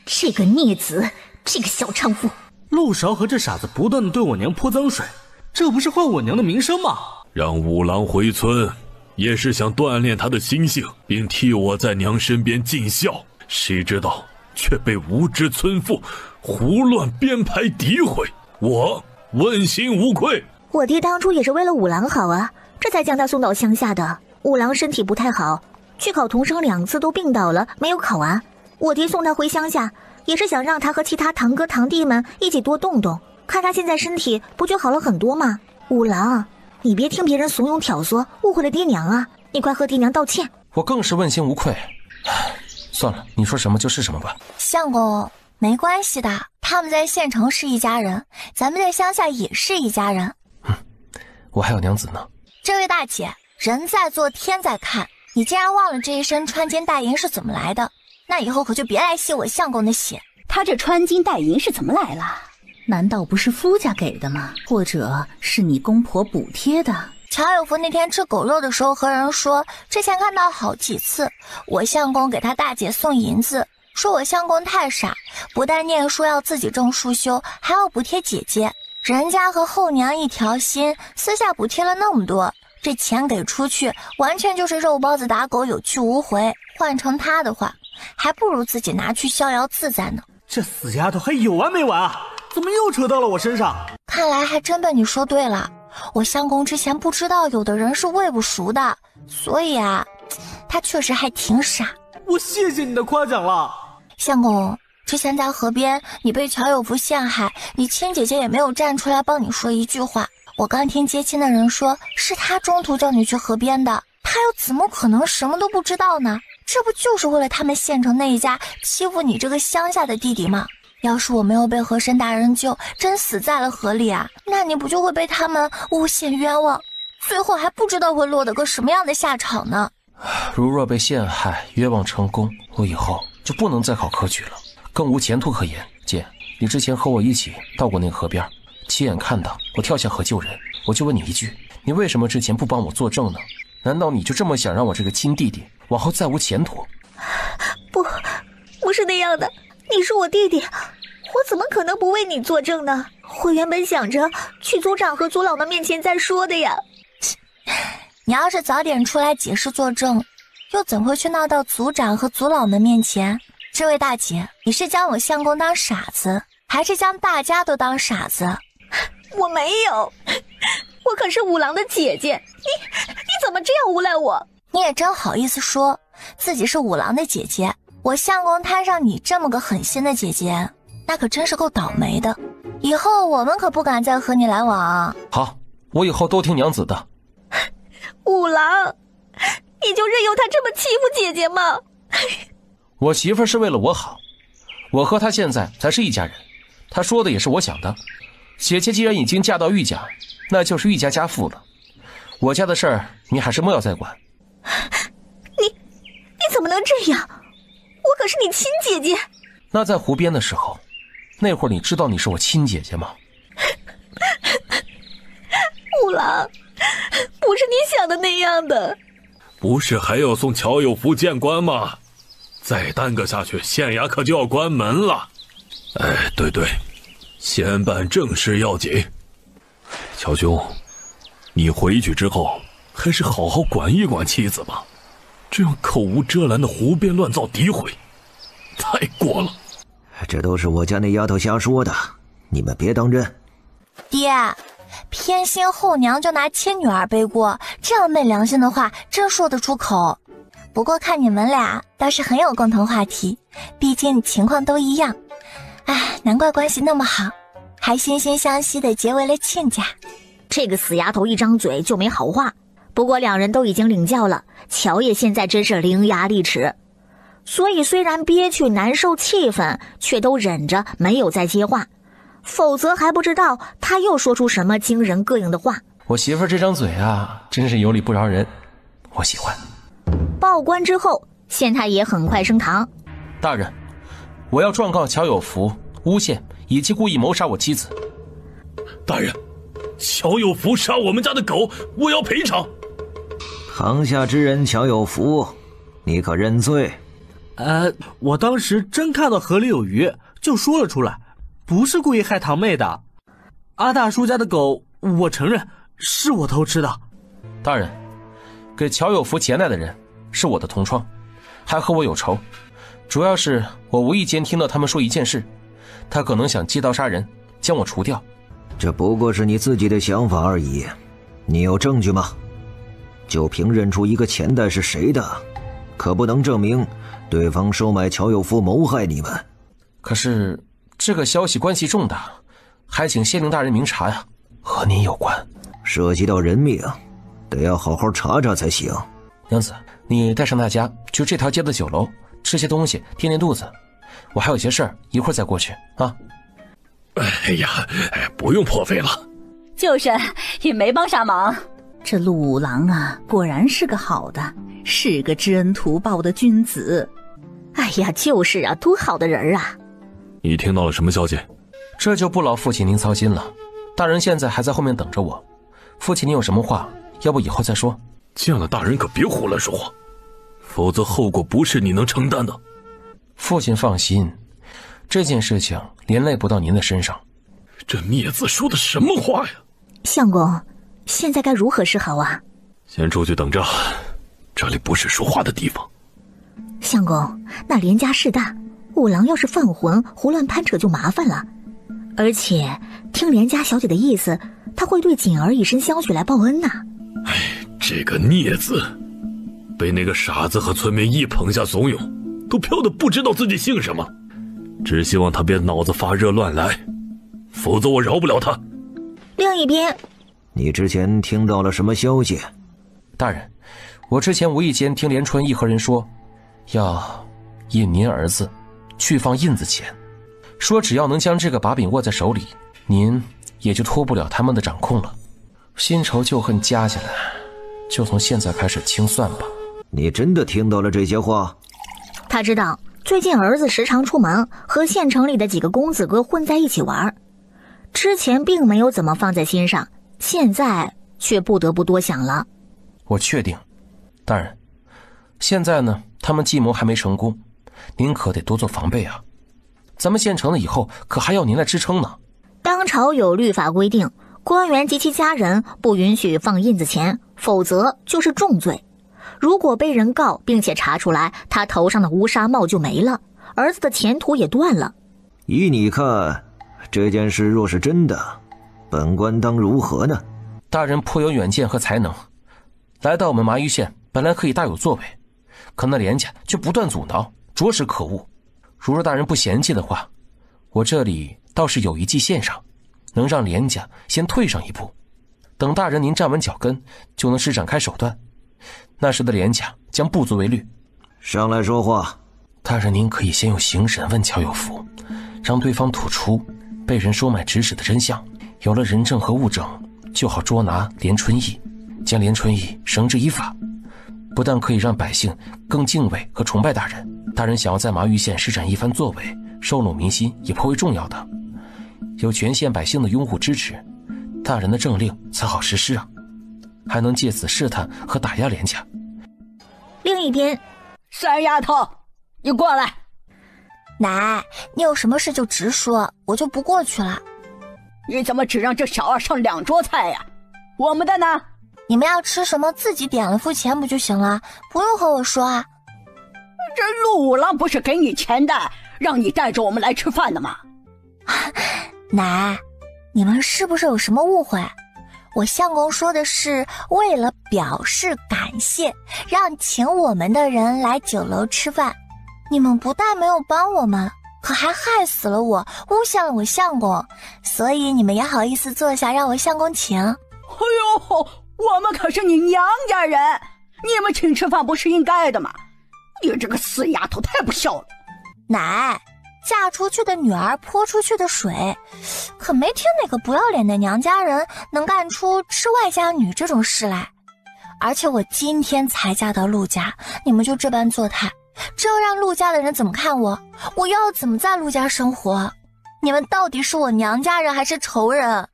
这个孽子，这个小娼妇！陆勺和这傻子不断的对我娘泼脏水，这不是坏我娘的名声吗？让五郎回村，也是想锻炼他的心性，并替我在娘身边尽孝。谁知道却被无知村妇胡乱编排诋毁，我问心无愧。我爹当初也是为了五郎好啊，这才将他送到乡下的。五郎身体不太好，去考童生2次都病倒了，没有考完。我爹送他回乡下，也是想让他和其他堂哥堂弟们一起多动动，看他现在身体不就好了很多吗？五郎，你别听别人怂恿挑唆，误会了爹娘啊！你快和爹娘道歉。我更是问心无愧。算了，你说什么就是什么吧。相公，没关系的，他们在县城是一家人，咱们在乡下也是一家人。我还有娘子呢。这位大姐，人在做天在看，你竟然忘了这一身穿金戴银是怎么来的，那以后可就别来吸我相公的血。他这穿金戴银是怎么来了？难道不是夫家给的吗？或者是你公婆补贴的？乔有福那天吃狗肉的时候和人说，之前看到好几次我相公给他大姐送银子，说我相公太傻，不但念书要自己种树修，还要补贴姐姐。人家和后娘一条心，私下补贴了那么多，这钱给出去完全就是肉包子打狗，有去无回。换成他的话，还不如自己拿去逍遥自在呢。这死丫头还有完没完啊？怎么又扯到了我身上？看来还真被你说对了，我相公之前不知道有的人是喂不熟的，所以啊，他确实还挺傻。我谢谢你的夸奖了。相公，之前在河边你被乔有福陷害，你亲姐姐也没有站出来帮你说一句话。我刚听接亲的人说，是他中途叫你去河边的，他又怎么可能什么都不知道呢？这不就是为了他们县城那一家欺负你这个乡下的弟弟吗？要是我没有被和珅大人救，真死在了河里啊，那你不就会被他们诬陷冤枉，最后还不知道会落得个什么样的下场呢？如若被陷害冤枉成功，我以后就不能再考科举了，更无前途可言。姐，你之前和我一起到过那个河边，亲眼看到我跳下河救人，我就问你一句，你为什么之前不帮我作证呢？难道你就这么想让我这个亲弟弟往后再无前途？不是那样的，你是我弟弟，我怎么可能不为你作证呢？我原本想着去族长和族老们面前再说的呀。你要是早点出来解释作证，又怎会去闹到族长和族老们面前？这位大姐，你是将我相公当傻子，还是将大家都当傻子？我没有，我可是五郎的姐姐，你怎么这样诬赖我？你也真好意思说自己是五郎的姐姐，我相公摊上你这么个狠心的姐姐，那可真是够倒霉的。以后我们可不敢再和你来往啊。好，我以后都听娘子的。五郎，你就任由他这么欺负姐姐吗？我媳妇是为了我好，我和她现在才是一家人，她说的也是我想的。姐姐既然已经嫁到玉家，那就是玉家家父了，我家的事儿你还是莫要再管。你怎么能这样？我可是你亲姐姐。那在湖边的时候，那会儿你知道你是我亲姐姐吗？五郎，不是你想的那样的。不是还要送乔有福见官吗？再耽搁下去，县衙可就要关门了。哎，对，先办正事要紧。乔兄，你回去之后还是好好管一管妻子吧，这样口无遮拦的胡编乱造诋毁，太过了。这都是我家那丫头瞎说的，你们别当真。爹，偏心后娘就拿亲女儿背锅，这样昧良心的话真说得出口。不过看你们俩倒是很有共同话题，毕竟情况都一样。哎，难怪关系那么好，还惺惺相惜的结为了亲家。这个死丫头一张嘴就没好话。不过两人都已经领教了，乔爷现在真是伶牙俐齿，所以虽然憋屈难受气愤，却都忍着没有再接话，否则还不知道他又说出什么惊人膈应的话。我媳妇这张嘴啊，真是有理不饶人，我喜欢。报官之后，县太爷很快升堂。大人，我要状告乔有福诬陷以及故意谋杀我妻子。大人，乔有福杀我们家的狗，我要赔偿。堂下之人乔有福，你可认罪？我当时真看到河里有鱼，就说了出来，不是故意害堂妹的。阿大叔家的狗，我承认是我偷吃的。大人，给乔有福劫难的人是我的同窗，还和我有仇。主要是我无意间听到他们说一件事，他可能想借刀杀人，将我除掉。这不过是你自己的想法而已，你有证据吗？就凭认出一个钱袋是谁的，可不能证明对方收买乔有福谋害你们。可是这个消息关系重大，还请县令大人明察呀，和您有关，涉及到人命，得要好好查查才行。娘子，你带上大家去这条街的酒楼吃些东西垫垫肚子，我还有些事儿，一会儿再过去啊。哎呀，不用破费了。就是也没帮啥忙。这陆五郎啊，果然是个好的，是个知恩图报的君子。哎呀，就是啊，多好的人啊！你听到了什么消息？这就不劳父亲您操心了，大人现在还在后面等着我。父亲您有什么话，要不以后再说。见了大人可别胡乱说话，否则后果不是你能承担的。父亲放心，这件事情连累不到您的身上。这孽子说的什么话呀？相公，现在该如何是好啊？先出去等着，这里不是说话的地方。相公，那连家势大，五郎要是犯浑胡乱攀扯就麻烦了。而且听连家小姐的意思，她会对锦儿以身相许来报恩呐。这个孽子被那个傻子和村民一捧下怂恿，都飘得不知道自己姓什么。只希望他别脑子发热乱来，否则我饶不了他。另一边，你之前听到了什么消息？大人，我之前无意间听连春义和人说，要引您儿子去放印子钱，说只要能将这个把柄握在手里，您也就脱不了他们的掌控了。新仇旧恨加起来，就从现在开始清算吧。你真的听到了这些话？他知道最近儿子时常出门和县城里的几个公子哥混在一起玩，之前并没有怎么放在心上，现在却不得不多想了。我确定，大人，现在呢，他们计谋还没成功，您可得多做防备啊。咱们县城了以后，可还要您来支撑呢。当朝有律法规定，官员及其家人不允许放印子钱，否则就是重罪。如果被人告并且查出来，他头上的乌纱帽就没了，儿子的前途也断了。依你看，这件事若是真的，本官当如何呢？大人颇有远见和才能，来到我们麻玉县本来可以大有作为，可那连家却不断阻挠，着实可恶。如若大人不嫌弃的话，我这里倒是有一计献上，能让连家先退上一步，等大人您站稳脚跟，就能施展开手段，那时的连家将不足为虑。上来说话。大人您可以先用刑审问乔有福，让对方吐出被人收买指使的真相，有了人证和物证，就好捉拿连春义，将连春义绳之以法。不但可以让百姓更敬畏和崇拜大人，大人想要在麻玉县施展一番作为，收拢民心也颇为重要的。有全县百姓的拥护支持，大人的政令才好实施啊，还能借此试探和打压连家。另一边，三丫头，你过来。奶，你有什么事就直说，我就不过去了。你怎么只让这小二上2桌菜呀？我们的呢？你们要吃什么自己点了付钱不就行了，不用和我说啊。这陆五郎不是给你钱的，让你带着我们来吃饭的吗？奶，你们是不是有什么误会？我相公说的是为了表示感谢，让请我们的人来酒楼吃饭。你们不但没有帮我们，可还害死了我，诬陷了我相公，所以你们也好意思坐下让我相公请？哎呦，我们可是你娘家人，你们请吃饭不是应该的吗？你这个死丫头太不孝了。奶，嫁出去的女儿泼出去的水，可没听哪个不要脸的娘家人能干出吃外家女这种事来。而且我今天才嫁到陆家，你们就这般作态，这要让陆家的人怎么看我？我又要怎么在陆家生活？你们到底是我娘家人还是仇人？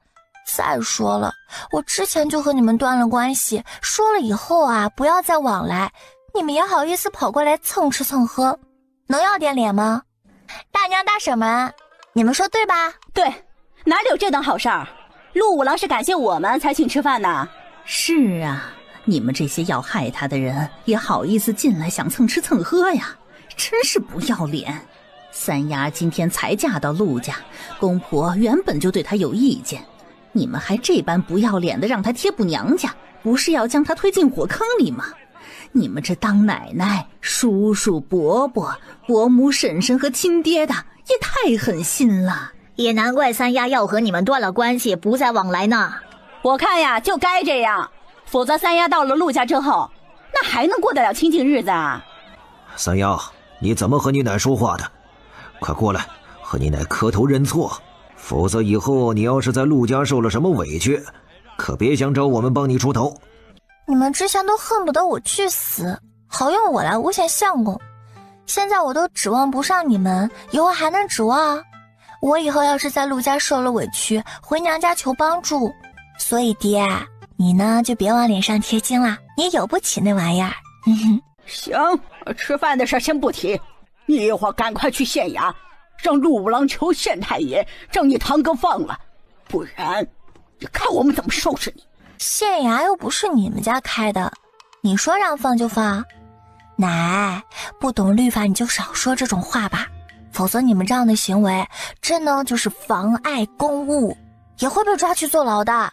再说了，我之前就和你们断了关系，说了以后啊，不要再往来，你们也好意思跑过来蹭吃蹭喝，能要点脸吗？大娘大婶们，你们说对吧？对，哪里有这等好事儿？陆五郎是感谢我们才请吃饭呢。是啊，你们这些要害他的人也好意思进来想蹭吃蹭喝呀，真是不要脸。三丫今天才嫁到陆家，公婆原本就对她有意见，你们还这般不要脸的让她贴补娘家，不是要将她推进火坑里吗？你们这当奶奶、叔叔、伯伯、伯母、婶婶和亲爹的也太狠心了，也难怪三丫要和你们断了关系，不再往来呢。我看呀，就该这样，否则三丫到了陆家之后，那还能过得了清静日子啊？三丫，你怎么和你奶说话的？快过来，和你奶磕头认错，否则以后你要是在陆家受了什么委屈，可别想找我们帮你出头。你们之前都恨不得我去死，好用我来诬陷相公，现在我都指望不上你们，以后还能指望？我以后要是在陆家受了委屈，回娘家求帮助，所以爹，你呢就别往脸上贴金了，你有不起那玩意儿。行，吃饭的事先不提，你一会儿赶快去县衙，让陆五郎求县太爷将你堂哥放了，不然你看我们怎么收拾你。县衙又不是你们家开的，你说让放就放？奶，不懂律法你就少说这种话吧，否则你们这样的行为真的就是妨碍公务，也会被抓去坐牢的。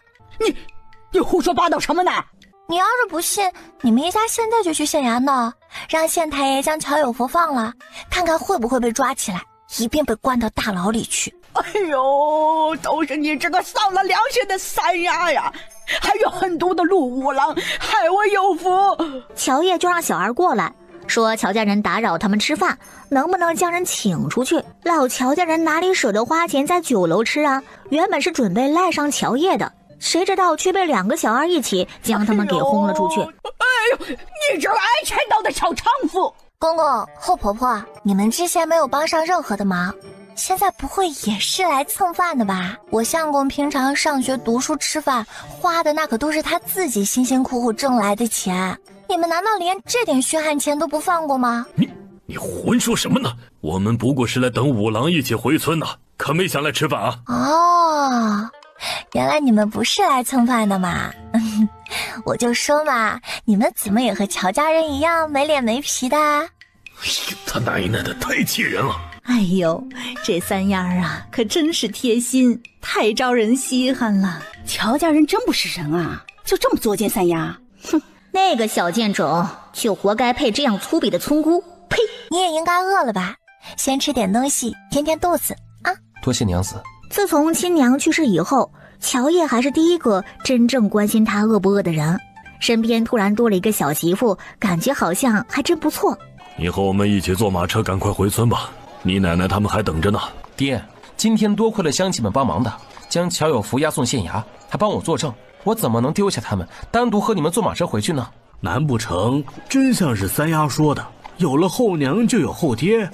你胡说八道什么呢？你要是不信，你们一家现在就去县衙闹，让县太爷将乔有福放了，看看会不会被抓起来，一并被关到大牢里去。哎呦，都是你这个丧了良心的三丫呀，还有狠毒的陆五郎，害我有福。乔爷就让小儿过来，说乔家人打扰他们吃饭，能不能将人请出去？老乔家人哪里舍得花钱在酒楼吃啊？原本是准备赖上乔爷的，谁知道却被2个小二一起将他们给轰了出去。哎呦，你这爱钱刀的小娼妇！公公、后婆婆，你们之前没有帮上任何的忙，现在不会也是来蹭饭的吧？我相公平常上学读书吃饭花的那可都是他自己辛辛苦苦挣来的钱，你们难道连这点血汗钱都不放过吗？你混说什么呢？我们不过是来等五郎一起回村的，可没想来吃饭啊。哦，原来你们不是来蹭饭的嘛。我就说嘛，你们怎么也和乔家人一样没脸没皮的？他奶奶的，太气人了！哎呦，这三丫啊，可真是贴心，太招人稀罕了。乔家人真不是人啊，就这么作践三丫。哼，那个小贱种就活该配这样粗鄙的村姑。呸！你也应该饿了吧？先吃点东西填填肚子啊。多谢娘子。自从亲娘去世以后，乔爷还是第一个真正关心他饿不饿的人，身边突然多了一个小媳妇，感觉好像还真不错。你和我们一起坐马车赶快回村吧，你奶奶他们还等着呢。爹，今天多亏了乡亲们帮忙的，将乔有福押送县衙，还帮我作证，我怎么能丢下他们单独和你们坐马车回去呢？难不成真像是三丫说的，有了后娘就有后爹？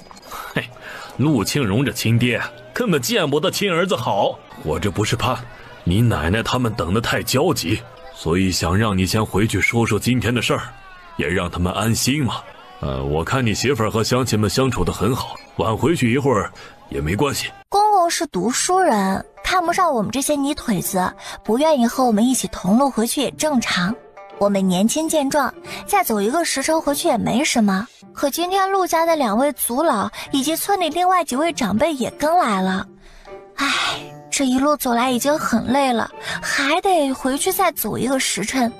嘿，陆庆荣这亲爹根本见不得亲儿子好，我这不是怕你奶奶他们等得太焦急，所以想让你先回去说说今天的事儿，也让他们安心嘛。我看你媳妇儿和乡亲们相处得很好，晚回去一会儿也没关系。公公是读书人，看不上我们这些泥腿子，不愿意和我们一起同路回去也正常。我们年轻健壮，再走1个时辰回去也没什么。可今天陆家的2位族老以及村里另外几位长辈也跟来了，唉，这一路走来已经很累了，还得回去再走1个时辰。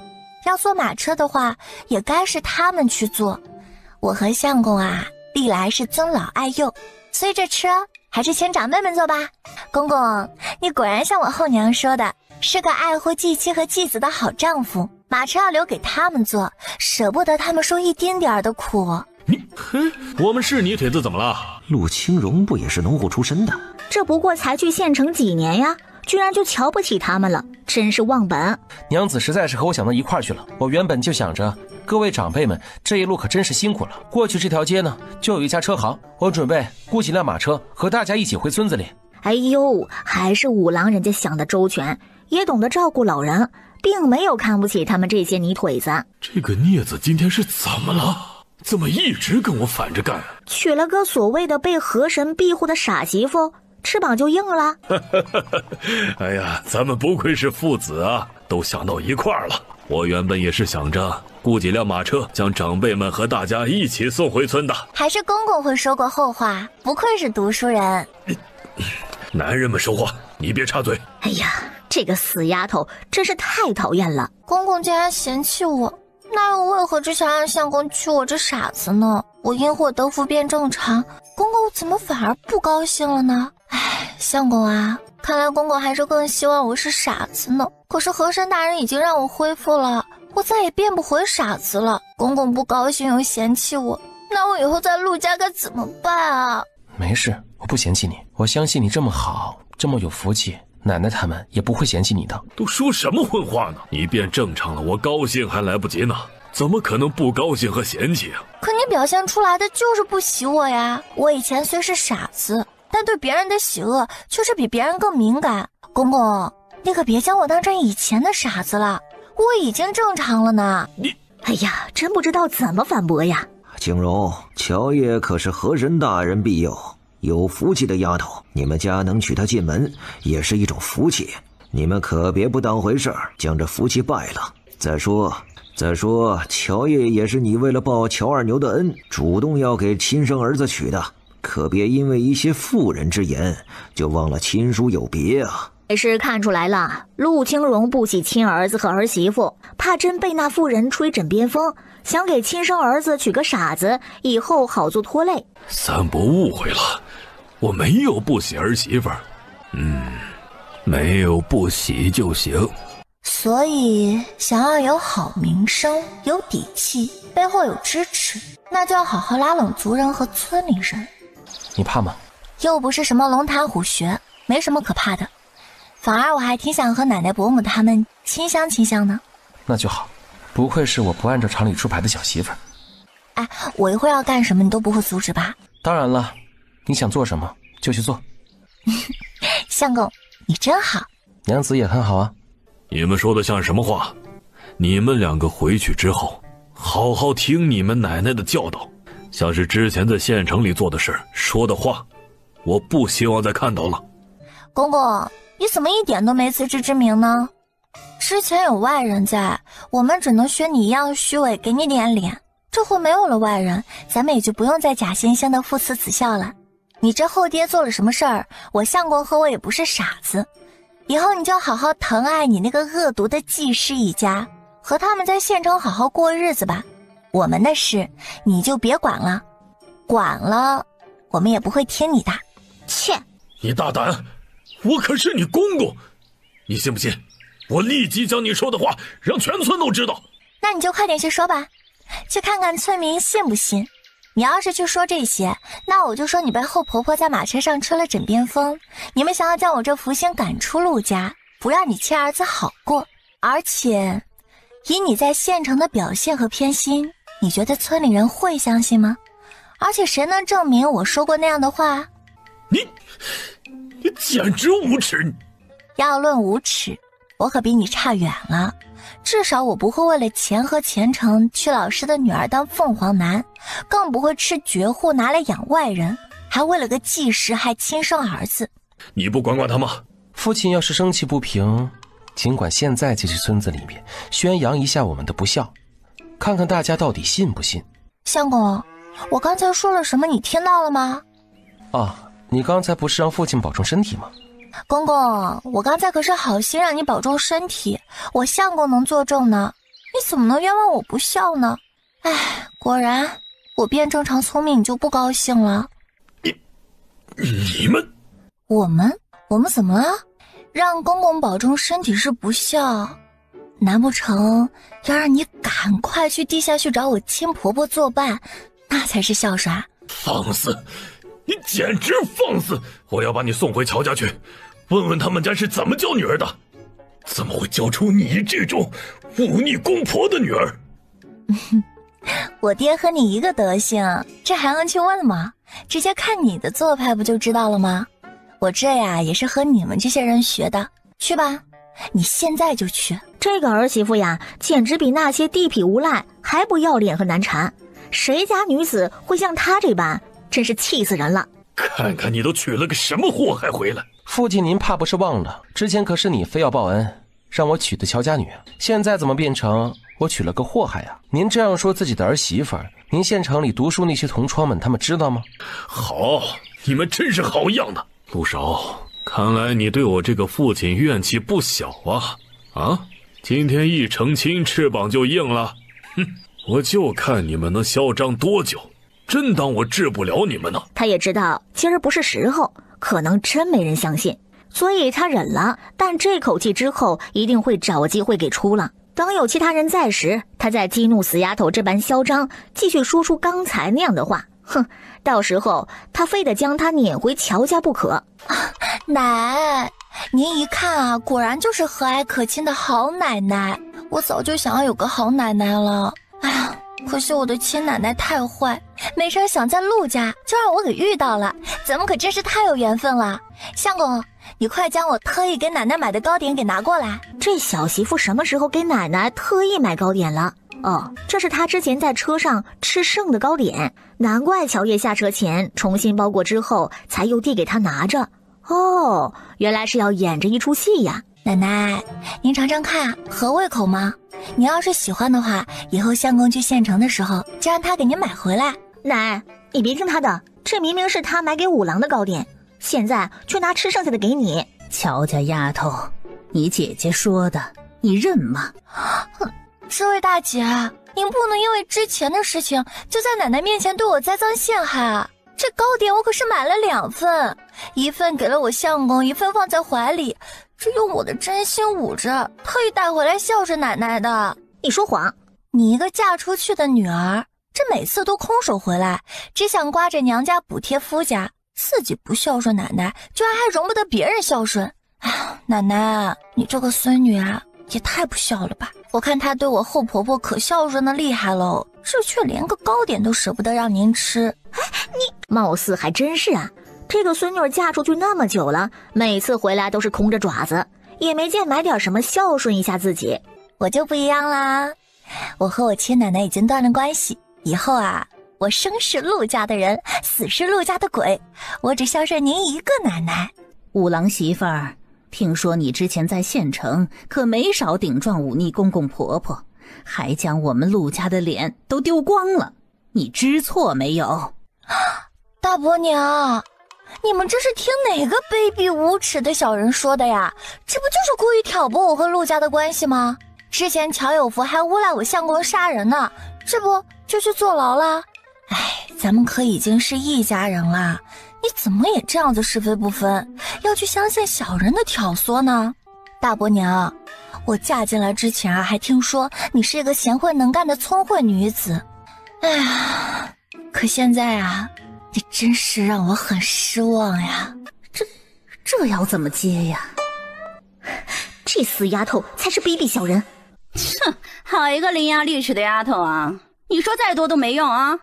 要坐马车的话，也该是他们去坐。我和相公啊，历来是尊老爱幼，所以这车还是请长辈们坐吧。公公，你果然像我后娘说的，是个爱护继妻和继子的好丈夫。马车要留给他们坐，舍不得他们受一丁点儿的苦。我们是泥腿子怎么了？陆清荣不也是农户出身的？这不过才去县城几年呀，居然就瞧不起他们了，真是忘本。娘子实在是和我想到一块儿去了。我原本就想着各位长辈们这一路可真是辛苦了，过去这条街呢就有一家车行，我准备雇几辆马车和大家一起回村子里。哎呦，还是五郎人家想的周全，也懂得照顾老人，并没有看不起他们这些泥腿子。这个镊子今天是怎么了？怎么一直跟我反着干？娶了个所谓的被河神庇护的傻媳妇，翅膀就硬了。哎呀，咱们不愧是父子啊，都想到一块儿了。我原本也是想着雇几辆马车，将长辈们和大家一起送回村的。还是公公会说过后话，不愧是读书人。男人们说话，你别插嘴。哎呀，这个死丫头真是太讨厌了。公公竟然嫌弃我，那又为何只想让相公娶我这傻子呢？我因祸得福变正常，公公怎么反而不高兴了呢？哎，相公啊，看来公公还是更希望我是傻子呢。可是和珅大人已经让我恢复了，我再也变不回傻子了。公公不高兴又嫌弃我，那我以后在陆家该怎么办啊？没事，我不嫌弃你，我相信你这么好，这么有福气，奶奶他们也不会嫌弃你的。都说什么混话呢？你变正常了，我高兴还来不及呢，怎么可能不高兴和嫌弃啊？可你表现出来的就是不喜我呀。我以前虽是傻子，但对别人的喜恶却是比别人更敏感。公公，你可别将我当成以前的傻子了，我已经正常了呢。哎呀，真不知道怎么反驳呀。景荣，乔爷可是和珅大人庇佑，有福气的丫头，你们家能娶她进门也是一种福气，你们可别不当回事儿，将这福气败了。再说乔爷也是你为了报乔二牛的恩，主动要给亲生儿子娶的，可别因为一些妇人之言就忘了亲疏有别啊。也是看出来了，陆清荣不喜亲儿子和儿媳妇，怕真被那妇人吹枕边风，想给亲生儿子娶个傻子，以后好做拖累。三伯误会了，我没有不喜儿媳妇儿，没有不喜就行。所以想要有好名声，有底气，背后有支持，那就要好好拉拢族人和村里人。你怕吗？又不是什么龙潭虎穴，没什么可怕的，反而我还挺想和奶奶伯母他们亲乡亲乡呢。那就好，不愧是我不按照常理出牌的小媳妇儿。哎，我一会儿要干什么你都不会阻止吧？当然了，你想做什么就去做。相公你真好。娘子也很好啊。你们说的像什么话？你们两个回去之后好好听你们奶奶的教导，像是之前在县城里做的事说的话，我不希望再看到了。公公，你怎么一点都没自知之明呢？之前有外人在，我们只能学你一样虚伪，给你点脸。这回没有了外人，咱们也就不用再假惺惺的父慈子孝了。你这后爹做了什么事儿，我相公和我也不是傻子。以后你就好好疼爱你那个恶毒的季氏一家，和他们在县城好好过日子吧。我们的事你就别管了，管了我们也不会听你的。切！你大胆！我可是你公公，你信不信我立即将你说的话让全村都知道？那你就快点去说吧，去看看村民信不信。你要是去说这些，那我就说你被后婆婆在马车上吹了枕边风，你们想要将我这福星赶出陆家，不让你亲儿子好过。而且以你在县城的表现和偏心，你觉得村里人会相信吗？而且谁能证明我说过那样的话？你简直无耻！要论无耻，我可比你差远了。至少我不会为了钱和前程娶老师的女儿当凤凰男，更不会吃绝户拿来养外人，还为了个季氏害亲生儿子。你不管他吗？父亲要是生气不平，尽管现在就去村子里面宣扬一下我们的不孝，看看大家到底信不信。相公，我刚才说了什么你听到了吗？你刚才不是让父亲保重身体吗？公公，我刚才可是好心让你保重身体，我相公能作证呢，你怎么能冤枉我不孝呢？哎，果然我变正常聪明你就不高兴了。你们我们怎么了？让公公保重身体是不孝，难不成要让你赶快去地下去找我亲婆婆作伴，那才是孝顺？放肆！你简直放肆！我要把你送回乔家去，问问他们家是怎么教女儿的，怎么会教出你这种忤逆公婆的女儿？我爹和你一个德行，这还用去问吗？直接看你的做派不就知道了吗？我这呀也是和你们这些人学的。去吧，你现在就去。这个儿媳妇呀，简直比那些地痞无赖还不要脸和难缠。谁家女子会像她这般？真是气死人了！看看你都娶了个什么祸害回来！父亲，您怕不是忘了，之前可是你非要报恩，让我娶的乔家女，现在怎么变成我娶了个祸害啊？您这样说自己的儿媳妇儿，您县城里读书那些同窗们，他们知道吗？好，你们真是好样的，陆少，看来你对我这个父亲怨气不小啊！啊，今天一成亲，翅膀就硬了。哼，我就看你们能嚣张多久。真当我治不了你们呢？他也知道今儿不是时候，可能真没人相信，所以他忍了。但这口气之后一定会找机会给出了。等有其他人在时，他再激怒死丫头这般嚣张，继续说出刚才那样的话。哼，到时候他非得将他撵回乔家不可。奶，您一看啊，果然就是和蔼可亲的好奶奶。我早就想要有个好奶奶了。哎呀，可惜我的亲奶奶太坏，没成想在陆家就让我给遇到了，咱们可真是太有缘分了。相公，你快将我特意给奶奶买的糕点给拿过来。这小媳妇什么时候给奶奶特意买糕点了？哦，这是她之前在车上吃剩的糕点，难怪乔叶下车前重新包裹之后才又递给她拿着。哦，原来是要演着一出戏呀。奶奶，您尝尝看，合胃口吗？你要是喜欢的话，以后相公去县城的时候就让他给您买回来。奶，你别听他的，这明明是他买给五郎的糕点，现在却拿吃剩下的给你。乔家丫头，你姐姐说的你认吗？这位大姐，您不能因为之前的事情就在奶奶面前对我栽赃陷害啊。这糕点我可是买了2份，一份给了我相公，一份放在怀里，这用我的真心捂着，特意带回来孝顺奶奶的。你说谎！你一个嫁出去的女儿，这每次都空手回来，只想刮着娘家补贴夫家，自己不孝顺奶奶，居然还容不得别人孝顺。哎呀，奶奶，你这个孙女啊，也太不孝了吧！我看她对我后婆婆可孝顺的厉害喽，这却连个糕点都舍不得让您吃。你貌似还真是啊，这个孙女嫁出去那么久了，每次回来都是空着爪子，也没见买点什么孝顺一下自己。我就不一样啦，我和我亲奶奶已经断了关系，以后啊，我生是陆家的人，死是陆家的鬼，我只孝顺您一个奶奶。五郎媳妇儿，听说你之前在县城可没少顶撞忤逆公公婆婆，还将我们陆家的脸都丢光了，你知错没有？大伯娘，你们这是听哪个卑鄙无耻的小人说的呀？这不就是故意挑拨我和陆家的关系吗？之前乔有福还诬赖我相公杀人呢，这不就去坐牢了？哎，咱们可已经是一家人了，你怎么也这样子是非不分，要去相信小人的挑唆呢？大伯娘，我嫁进来之前啊，还听说你是一个贤惠能干的聪慧女子，哎呀，可现在啊，你真是让我很失望呀。这要怎么接呀？这死丫头才是卑鄙小人。哼，好一个伶牙俐齿的丫头啊！你说再多都没用啊！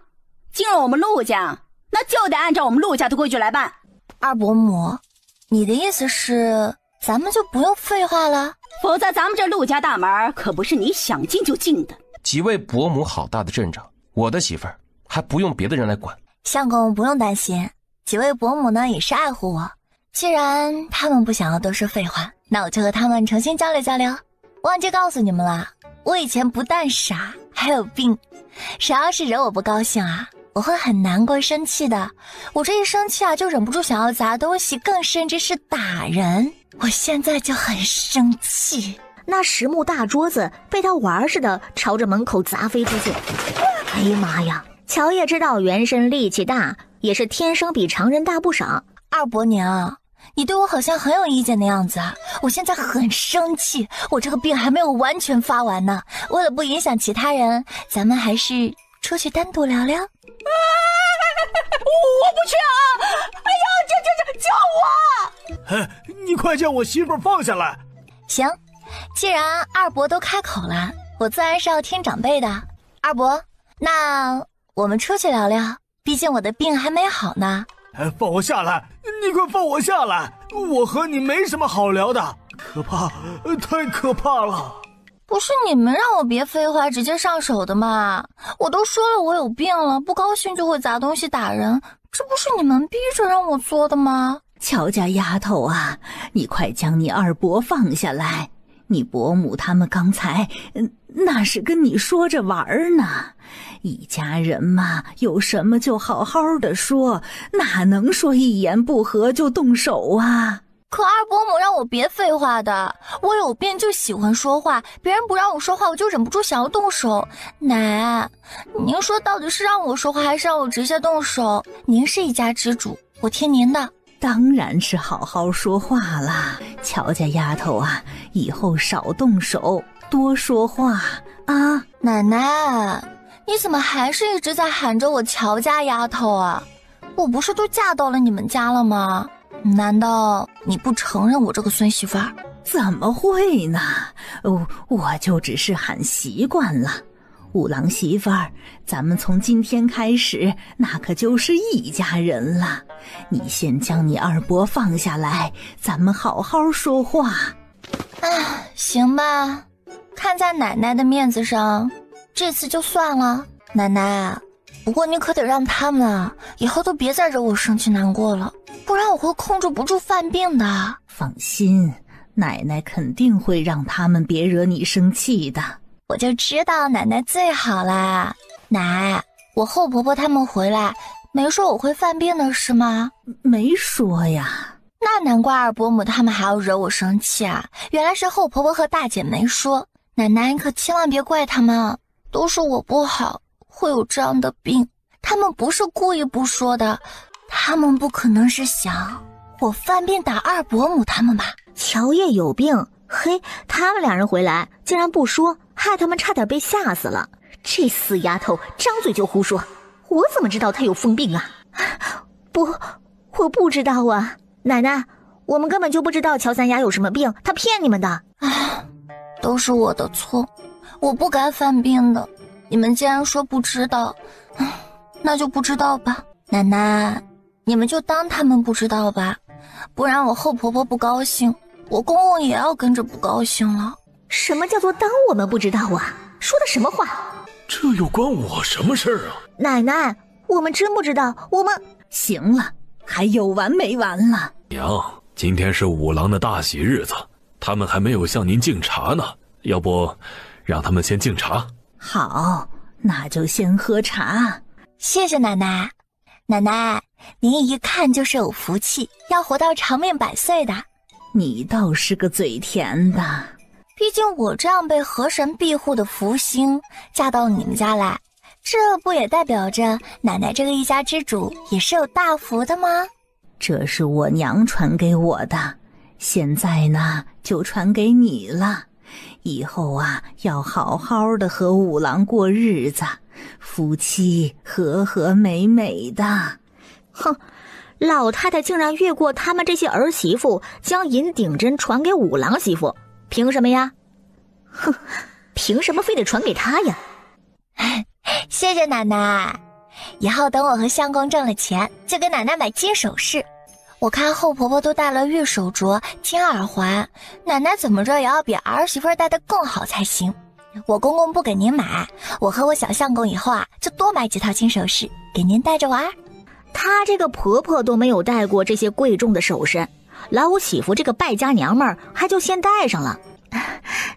进了我们陆家，那就得按照我们陆家的规矩来办。二伯母，你的意思是咱们就不用废话了？否则咱们这陆家大门可不是你想进就进的。几位伯母好大的阵仗，我的媳妇儿还不用别的人来管。相公不用担心，几位伯母呢也是爱护我，既然他们不想要多说废话，那我就和他们重新交流交流。忘记告诉你们了，我以前不但傻，还有病，谁要是惹我不高兴啊，我会很难过生气的。我这一生气啊，就忍不住想要砸东西，更甚至是打人。我现在就很生气，那实木大桌子被他玩似的朝着门口砸飞出去。哎呀妈呀！乔也知道原身力气大，也是天生比常人大不少。二伯娘，你对我好像很有意见的样子啊！我现在很生气，我这个病还没有完全发完呢。为了不影响其他人，咱们还是出去单独聊聊。我不去啊！哎呀，这救我！你快将我媳妇放下来！行，既然二伯都开口了，我自然是要听长辈的。二伯，那我们出去聊聊，毕竟我的病还没好呢。放我下来！你快放我下来！我和你没什么好聊的，可怕，太可怕了！不是你们让我别废话直接上手的吗？我都说了我有病了，不高兴就会砸东西打人，这不是你们逼着让我做的吗？乔家丫头啊，你快将你二伯放下来，你伯母他们刚才那是跟你说着玩呢，一家人嘛，有什么就好好的说，哪能说一言不合就动手啊？可二伯母让我别废话的，我有病就喜欢说话，别人不让我说话我就忍不住想要动手。奶，您说到底是让我说话还是让我直接动手？您是一家之主，我听您的。当然是好好说话啦，乔家丫头啊，以后少动手，多说话啊。奶奶，你怎么还是一直在喊着我乔家丫头啊？我不是都嫁到了你们家了吗？难道你不承认我这个孙媳妇儿？怎么会呢？我就只是喊习惯了。五郎媳妇儿，咱们从今天开始，那可就是一家人了。你先将你二伯放下来，咱们好好说话。行吧，看在奶奶的面子上，这次就算了。奶奶，不过你可得让他们啊，以后都别再惹我生气难过了，不然我会控制不住犯病的。放心，奶奶肯定会让他们别惹你生气的。我就知道奶奶最好啦。奶，我后婆婆他们回来没说我会犯病的是吗？没说呀。那难怪二伯母他们还要惹我生气啊，原来是后婆婆和大姐没说。奶奶，你可千万别怪他们，都是我不好，会有这样的病。他们不是故意不说的，他们不可能是想我犯病打二伯母他们吧？乔叶有病，嘿，他们两人回来竟然不说，害他们差点被吓死了。这死丫头张嘴就胡说，我怎么知道她有疯病啊？不，我不知道啊。奶奶，我们根本就不知道乔三丫有什么病，她骗你们的。都是我的错，我不该犯病的。你们既然说不知道，那就不知道吧。奶奶，你们就当他们不知道吧，不然我后婆婆不高兴，我公公也要跟着不高兴了。什么叫做当我们不知道啊？说的什么话？这又关我什么事儿啊？奶奶，我们真不知道，我们……行了，还有完没完了？娘，今天是五郎的大喜日子，他们还没有向您敬茶呢，要不让他们先敬茶？好，那就先喝茶。谢谢奶奶。奶奶，您一看就是有福气，要活到长命百岁的。你倒是个嘴甜的。毕竟我这样被河神庇护的福星嫁到你们家来，这不也代表着奶奶这个一家之主也是有大福的吗？这是我娘传给我的，现在呢就传给你了。以后啊，要好好的和五郎过日子，夫妻和和美美的。哼，老太太竟然越过他们这些儿媳妇，将银顶针传给五郎媳妇，凭什么呀？哼，凭什么非得传给他呀？谢谢奶奶，以后等我和相公挣了钱，就给奶奶买金首饰。我看后婆婆都戴了玉手镯、金耳环，奶奶怎么着也要比儿媳妇戴得更好才行。我公公不给您买，我和我小相公以后啊，就多买几套金首饰给您戴着玩。她这个婆婆都没有戴过这些贵重的首饰，老媳妇这个败家娘们儿还就先戴上了。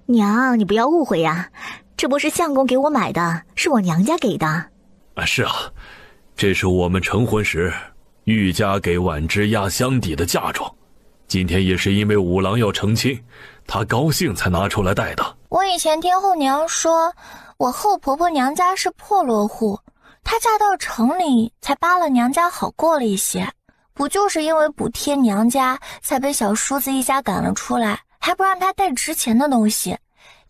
娘，你不要误会呀，这不是相公给我买的，是我娘家给的。是啊，这是我们成婚时玉家给婉之压箱底的嫁妆，今天也是因为五郎要成亲，他高兴才拿出来戴的。我以前听后娘说，我后婆婆娘家是破落户，她嫁到城里才扒了娘家好过了一些，不就是因为补贴娘家才被小叔子一家赶了出来，还不让她带值钱的东西。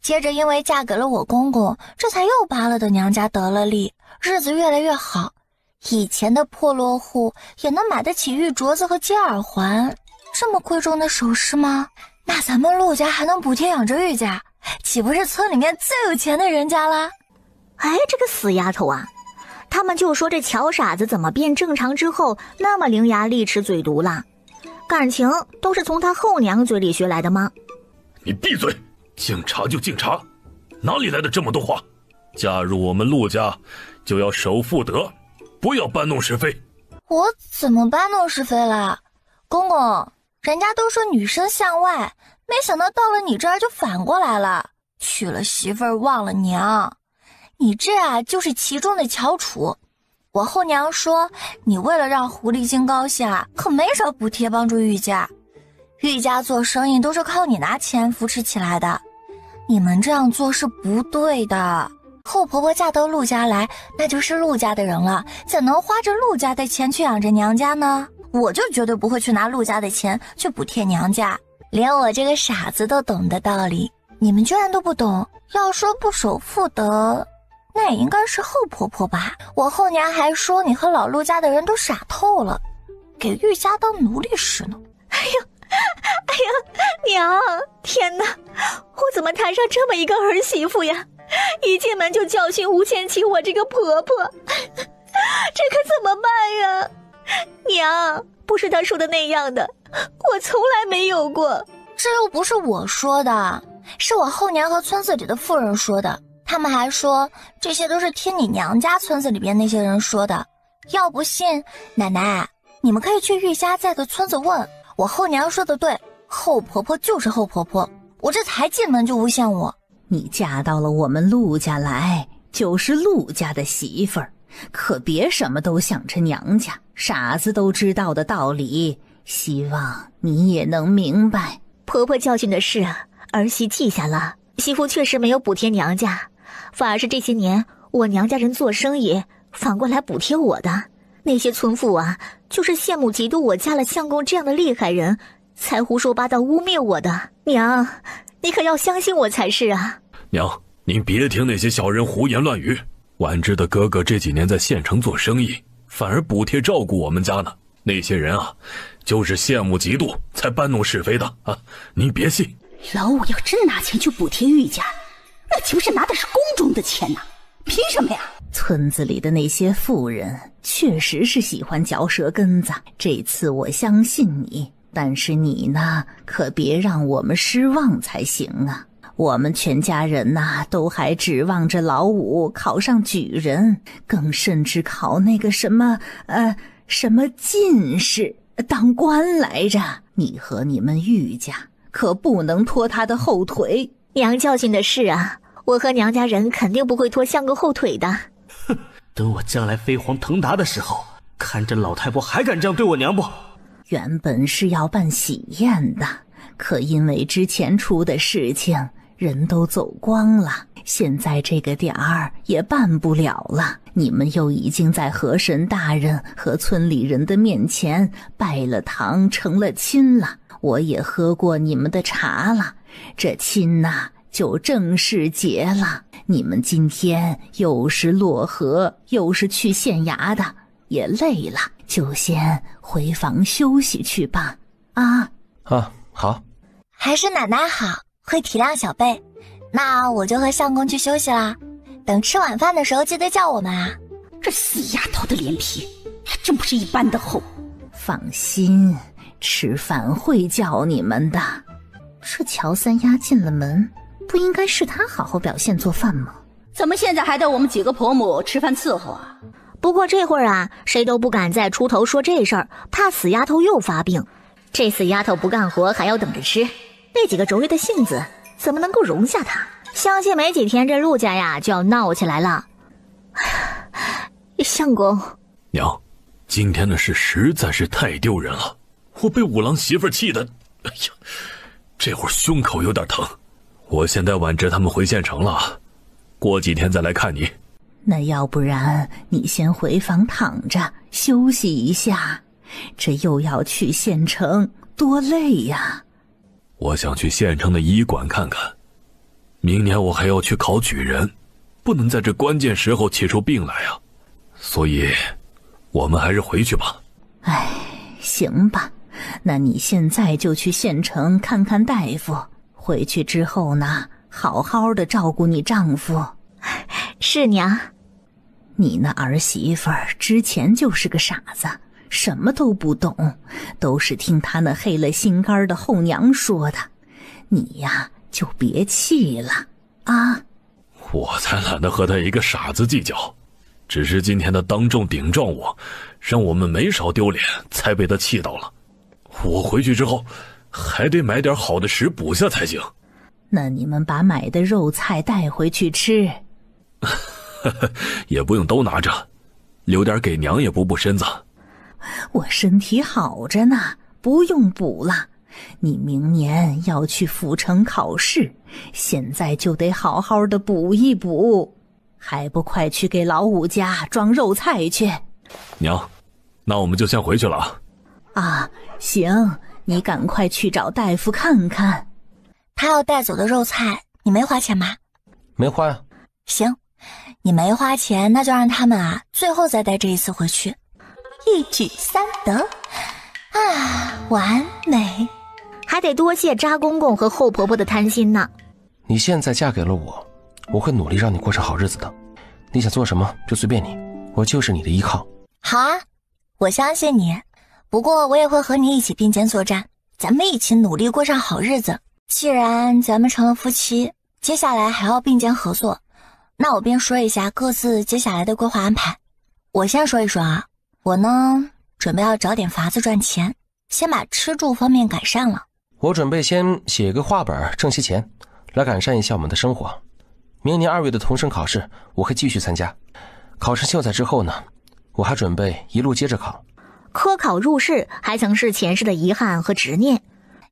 接着因为嫁给了我公公，这才又扒了的娘家得了利，日子越来越好。以前的破落户也能买得起玉镯子和金耳环，这么贵重的首饰吗？那咱们陆家还能补贴养着玉家，岂不是村里面最有钱的人家啦？哎，这个死丫头啊，他们就说这乔傻子怎么变正常之后那么伶牙俐齿嘴毒了，感情都是从他后娘嘴里学来的吗？你闭嘴！敬茶就敬茶，哪里来的这么多话？嫁入我们陆家就要守妇德，不要搬弄是非。我怎么搬弄是非了？公公，人家都说女生向外，没想到到了你这儿就反过来了，娶了媳妇儿忘了娘。你这啊就是其中的翘楚。我后娘说，你为了让狐狸精高兴啊，可没少补贴帮助玉家。玉家做生意都是靠你拿钱扶持起来的，你们这样做是不对的。后婆婆嫁到陆家来，那就是陆家的人了，怎能花着陆家的钱去养着娘家呢？我就绝对不会去拿陆家的钱去补贴娘家。连我这个傻子都懂的道理，你们居然都不懂。要说不守妇德，那也应该是后婆婆吧。我后娘还说你和老陆家的人都傻透了，给玉家当奴隶使呢。哎呀，娘！天哪，我怎么摊上这么一个儿媳妇呀？一进门就教训吴千起我这个婆婆，这可怎么办呀？娘，不是她说的那样的，我从来没有过。这又不是我说的，是我后娘和村子里的妇人说的。他们还说这些都是听你娘家村子里边那些人说的。要不信，奶奶，你们可以去玉家在的村子问。我后娘说的对，后婆婆就是后婆婆，我这才进门就诬陷我。你嫁到了我们陆家来，就是陆家的媳妇儿，可别什么都想着娘家，傻子都知道的道理，希望你也能明白。婆婆教训的事，儿媳记下了。媳妇确实没有补贴娘家，反而是这些年我娘家人做生意，反过来补贴我的。那些村妇啊，就是羡慕嫉妒我嫁了相公这样的厉害人，才胡说八道污蔑我的。娘，你可要相信我才是啊。娘，您别听那些小人胡言乱语。婉之的哥哥这几年在县城做生意，反而补贴照顾我们家呢。那些人啊，就是羡慕嫉妒才搬弄是非的啊！您别信。老五要真拿钱去补贴玉家，那岂不是拿的是宫中的钱呐？凭什么呀？村子里的那些妇人确实是喜欢嚼舌根子，这次我相信你，但是你呢，可别让我们失望才行啊！我们全家人呐，都还指望着老五考上举人，更甚至考那个什么进士，当官来着。你和你们玉家可不能拖他的后腿。娘教训的是啊，我和娘家人肯定不会拖相公后腿的。哼，等我将来飞黄腾达的时候，看这老太婆还敢这样对我娘不？原本是要办喜宴的，可因为之前出的事情，人都走光了，现在这个点儿也办不了了。你们又已经在河神大人和村里人的面前拜了堂，成了亲了。我也喝过你们的茶了，这亲呐，就正式结了。你们今天又是落河，又是去县衙的，也累了，就先回房休息去吧。啊，好。还是奶奶好，会体谅小辈。那我就和相公去休息啦。等吃晚饭的时候记得叫我们啊。这死丫头的脸皮还真不是一般的厚。放心，吃饭会叫你们的。这乔三丫进了门，不应该是她好好表现做饭吗？怎么现在还得我们几个婆母吃饭伺候啊？不过这会儿啊，谁都不敢再出头说这事儿，怕死丫头又发病。这死丫头不干活还要等着吃，那几个轴鱼的性子怎么能够容下她？相信没几天这陆家呀就要闹起来了。相公，娘，今天的事实在是太丢人了，我被五郎媳妇气的，哎呀，这会儿胸口有点疼。我现在婉之他们回县城了，过几天再来看你。那要不然你先回房躺着休息一下，这又要去县城，多累呀。我想去县城的医馆看看，明年我还要去考举人，不能在这关键时候气出病来啊。所以我们还是回去吧。哎，行吧，那你现在就去县城看看大夫，回去之后呢，好好的照顾你丈夫。是娘。你那儿媳妇儿之前就是个傻子，什么都不懂，都是听她那黑了心肝的后娘说的。你呀，就别气了啊！我才懒得和他一个傻子计较，只是今天他当众顶撞我，让我们没少丢脸，才被他气到了。我回去之后还得买点好的食补下才行。那你们把买的肉菜带回去吃。也不用都拿着，留点给娘也补补身子。我身体好着呢，不用补了。你明年要去府城考试，现在就得好好的补一补，还不快去给老五家装肉菜去。娘，那我们就先回去了。啊，行，你赶快去找大夫看看。他要带走的肉菜你没花钱吗？没花呀。行，你没花钱，那就让他们啊最后再带这一次回去，一举三得啊，完美。还得多谢渣公公和后婆婆的贪心呢。你现在嫁给了我，我会努力让你过上好日子的。你想做什么就随便你，我就是你的依靠。好啊，我相信你。不过我也会和你一起并肩作战，咱们一起努力过上好日子。既然咱们成了夫妻，接下来还要并肩合作，那我便说一下各自接下来的规划安排。我先说一说啊，我呢准备要找点法子赚钱，先把吃住方面改善了。我准备先写个画本挣些钱，来改善一下我们的生活。明年2月的童生考试我会继续参加，考上秀才之后呢，我还准备一路接着考。科考入仕还曾是前世的遗憾和执念。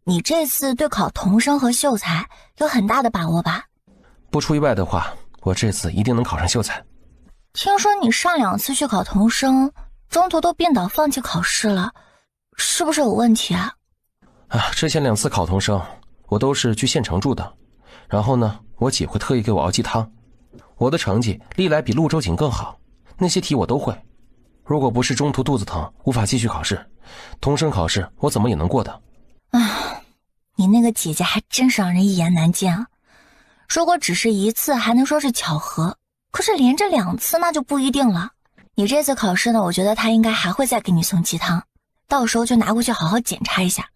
你这次对考童生和秀才有很大的把握吧？不出意外的话，我这次一定能考上秀才。听说你上2次去考童生，中途都病倒放弃考试了，是不是有问题啊？之前2次考童生我都是去县城住的，然后呢，我姐会特意给我熬鸡汤。我的成绩历来比陆周瑾更好，那些题我都会。如果不是中途肚子疼无法继续考试，童生考试我怎么也能过的。你那个姐姐还真是让人一言难尽啊。如果只是1次还能说是巧合，可是连着2次那就不一定了。你这次考试呢，我觉得她应该还会再给你送鸡汤，到时候就拿过去好好检查一下。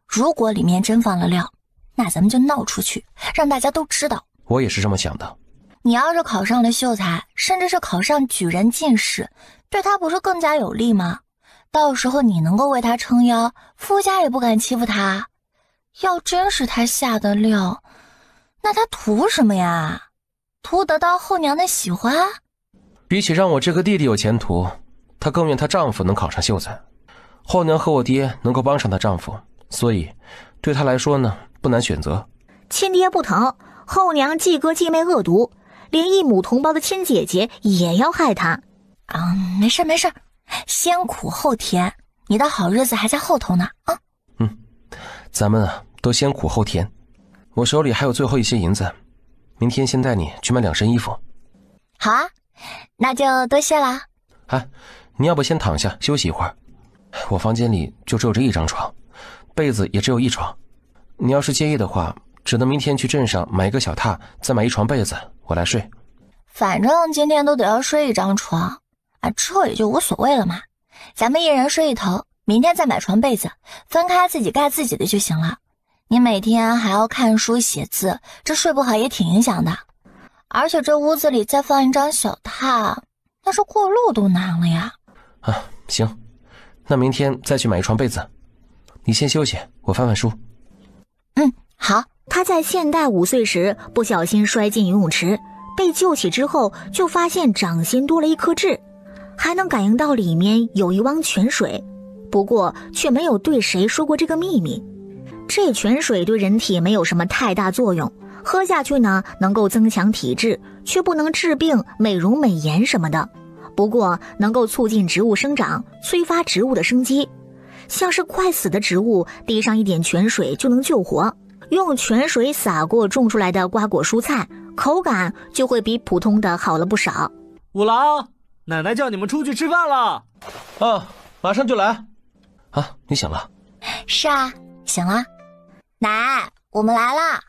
如果里面真放了料，那咱们就闹出去，让大家都知道。我也是这么想的。你要是考上了秀才，甚至是考上举人进士，对他不是更加有利吗？到时候你能够为他撑腰，夫家也不敢欺负他。要真是他下的料，那他图什么呀？图得到后娘的喜欢？比起让我这个弟弟有前途，她更愿她丈夫能考上秀才。后娘和我爹能够帮上她丈夫，所以对她来说呢，不难选择。亲爹不疼，后娘继哥继妹恶毒，连一母同胞的亲姐姐也要害她。没事没事，先苦后甜，你的好日子还在后头呢啊。咱们都先苦后甜。我手里还有最后一些银子，明天先带你去买2身衣服。好啊，那就多谢啦。你要不先躺下休息一会儿？我房间里就只有这1张床，被子也只有1床。你要是介意的话，只能明天去镇上买一个小榻，再买1床被子，我来睡。反正今天都得要睡1张床之后也就无所谓了嘛。咱们1人睡1头，明天再买床被子，分开自己盖自己的就行了。你每天还要看书写字，这睡不好也挺影响的。而且这屋子里再放1张小榻，那是过路都难了呀。行，那明天再去买1床被子。你先休息，我翻翻书。好。他在现代5岁时不小心摔进游泳池，被救起之后就发现掌心多了1颗痣，还能感应到里面有一汪泉水，不过却没有对谁说过这个秘密。这泉水对人体没有什么太大作用，喝下去呢能够增强体质，却不能治病、美容美颜什么的，不过能够促进植物生长，催发植物的生机。像是快死的植物，滴上一点泉水就能救活，用泉水洒过种出来的瓜果蔬菜，口感就会比普通的好了不少。五郎，奶奶叫你们出去吃饭了。马上就来。你醒了？是啊，醒了。奶，我们来了。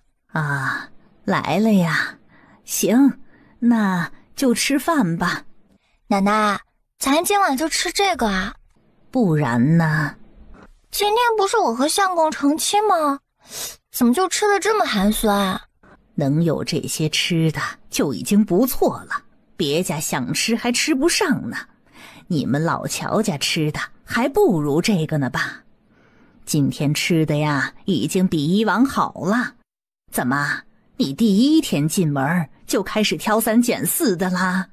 来了呀。行，那就吃饭吧。奶奶，咱今晚就吃这个啊？不然呢？今天不是我和相公成亲吗？怎么就吃得这么寒酸？能有这些吃的就已经不错了，别家想吃还吃不上呢。你们老乔家吃的还不如这个呢吧？今天吃的呀，已经比以往好了。怎么，你第一天进门就开始挑三拣四的啦？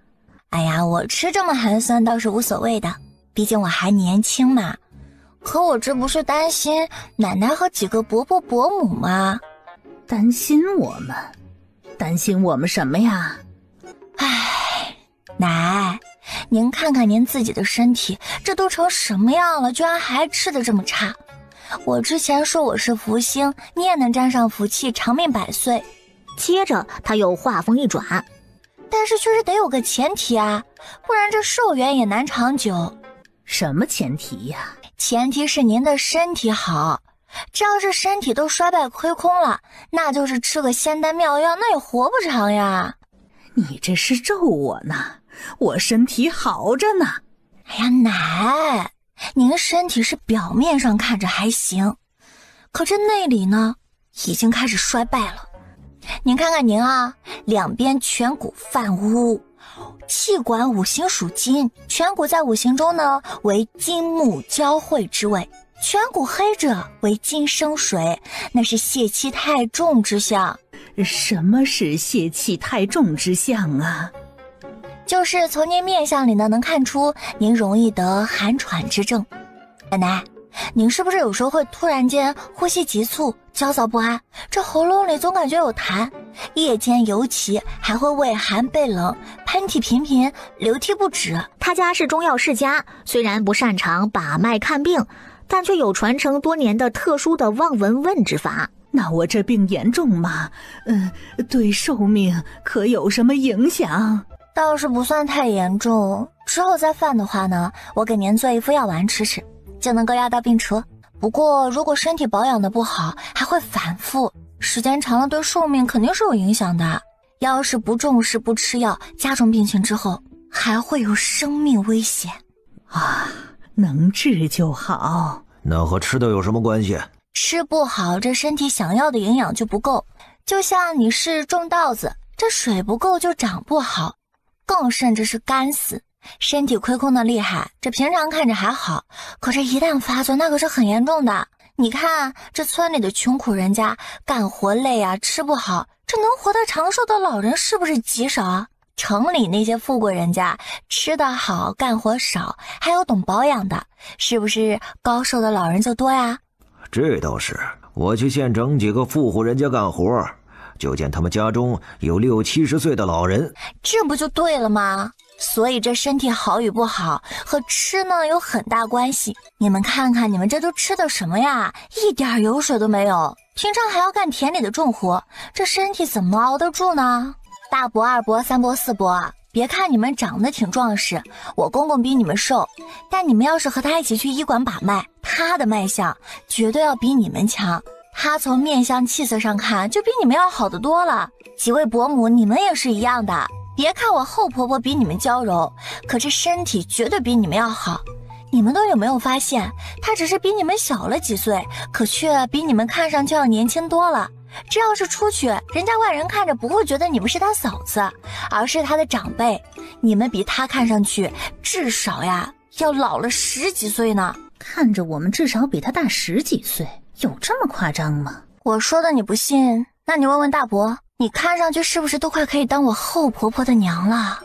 哎呀，我吃这么寒酸倒是无所谓的，毕竟我还年轻嘛。可我这不是担心奶奶和几个伯伯伯母吗？担心我们？担心我们什么呀？唉，奶，您看看您自己的身体，这都成什么样了，居然还吃得这么差。我之前说我是福星，你也能沾上福气，长命百岁。接着他又话锋一转，但是确实得有个前提啊，不然这寿元也难长久。什么前提呀？前提是您的身体好，这要是身体都衰败亏空了，那就是吃个仙丹妙药，那也活不长呀。你这是咒我呢？我身体好着呢。哎呀，奶，您身体是表面上看着还行，可这内里呢，已经开始衰败了。您看看您啊，两边颧骨泛污，气管五行属金，颧骨在五行中呢为金木交汇之位，颧骨黑者为金生水，那是泄气太重之象。什么是泄气太重之象啊？就是从您面相里呢能看出您容易得寒喘之症。奶奶，您是不是有时候会突然间呼吸急促，焦躁不安，这喉咙里总感觉有痰，夜间尤其还会畏寒背冷，喷嚏频频，流涕不止。他家是中药世家，虽然不擅长把脉看病，但却有传承多年的特殊的望闻问之法。那我这病严重吗？对寿命可有什么影响？倒是不算太严重，之后再犯的话呢，我给您做一副药丸吃吃，就能够药到病除。不过如果身体保养的不好，还会反复，时间长了对寿命肯定是有影响的。要是不重视不吃药，加重病情之后，还会有生命危险啊！能治就好。那和吃的有什么关系？吃不好，这身体想要的营养就不够。就像你是种稻子，这水不够就长不好，更甚至是干死，身体亏空的厉害。这平常看着还好，可这一旦发作，那可是很严重的。你看这村里的穷苦人家，干活累啊，吃不好，这能活得长寿的老人是不是极少啊？城里那些富贵人家，吃得好，干活少，还有懂保养的，是不是高寿的老人就多呀？这倒是，我去县城几个富户人家干活，就见他们家中有60、70岁的老人，这不就对了吗？所以这身体好与不好和吃呢有很大关系。你们看看你们这都吃的什么呀，一点油水都没有，平常还要干田里的重活，这身体怎么熬得住呢？大伯、二伯、三伯、四伯，别看你们长得挺壮实，我公公比你们瘦，但你们要是和他一起去医馆把脉，他的脉象绝对要比你们强，他从面相气色上看就比你们要好得多了。几位伯母，你们也是一样的，别看我后婆婆比你们娇柔，可这身体绝对比你们要好。你们都有没有发现，她只是比你们小了几岁，可却比你们看上去要年轻多了。这要是出去，人家外人看着不会觉得你们是她嫂子，而是她的长辈。你们比她看上去至少呀要老了10几岁呢。看着我们至少比她大10几岁，有这么夸张吗？我说的你不信，那你问问大伯，你看上去是不是都快可以当我后婆婆的娘了？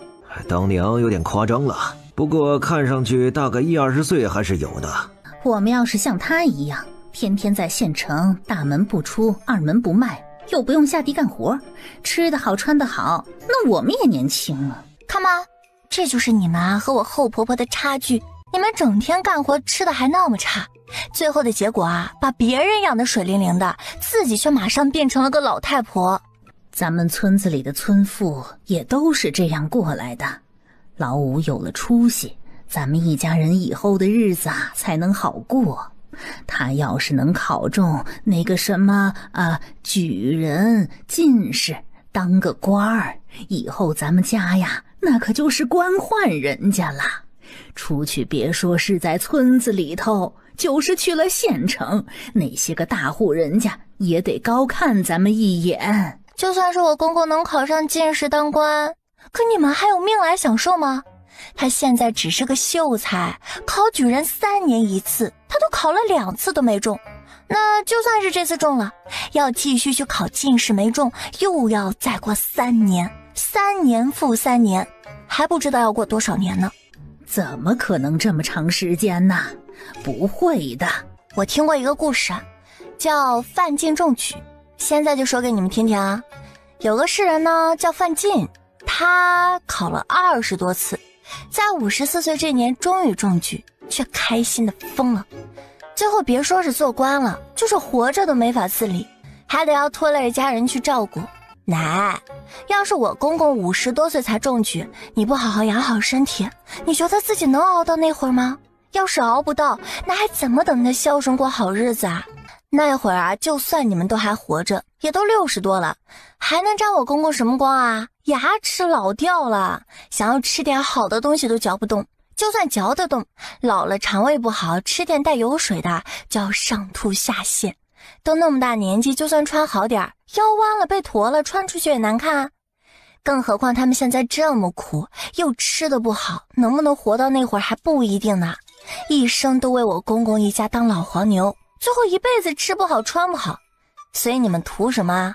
当娘有点夸张了，不过看上去大概1、20岁还是有的。我们要是像她一样，天天在县城大门不出二门不迈，又不用下地干活，吃得好穿得好，那我们也年轻了。看吗？这就是你们和我后婆婆的差距。你们整天干活，吃的还那么差，最后的结果啊，把别人养得水灵灵的，自己却马上变成了个老太婆。咱们村子里的村妇也都是这样过来的。老五有了出息，咱们一家人以后的日子啊才能好过。他要是能考中那个什么举人、进士，当个官儿，以后咱们家呀那可就是官宦人家了。出去别说是在村子里头，就是去了县城，那些个大户人家也得高看咱们一眼。就算是我公公能考上进士当官，可你们还有命来享受吗？他现在只是个秀才，考举人3年一次，他都考了2次都没中。那就算是这次中了，要继续去考进士没中，又要再过3年，3年复3年，还不知道要过多少年呢。怎么可能这么长时间呢？不会的。我听过一个故事，叫范进中举，现在就说给你们听听啊。有个士人呢叫范进，他考了20多次，在54岁这年终于中举，却开心的疯了。最后别说是做官了，就是活着都没法自理，还得要拖累着家人去照顾。奶，要是我公公50多岁才中举，你不好好养好身体，你觉得自己能熬到那会儿吗？要是熬不到，那还怎么等他孝顺过好日子啊？那会儿啊，就算你们都还活着，也都60多了，还能沾我公公什么光啊？牙齿老掉了，想要吃点好的东西都嚼不动，就算嚼得动，老了肠胃不好，吃点带油水的就要上吐下泻。都那么大年纪，就算穿好点，腰弯了被驼了，穿出去也难看啊。更何况他们现在这么苦，又吃得不好，能不能活到那会儿还不一定呢。一生都为我公公一家当老黄牛，最后一辈子吃不好穿不好。所以你们图什么啊？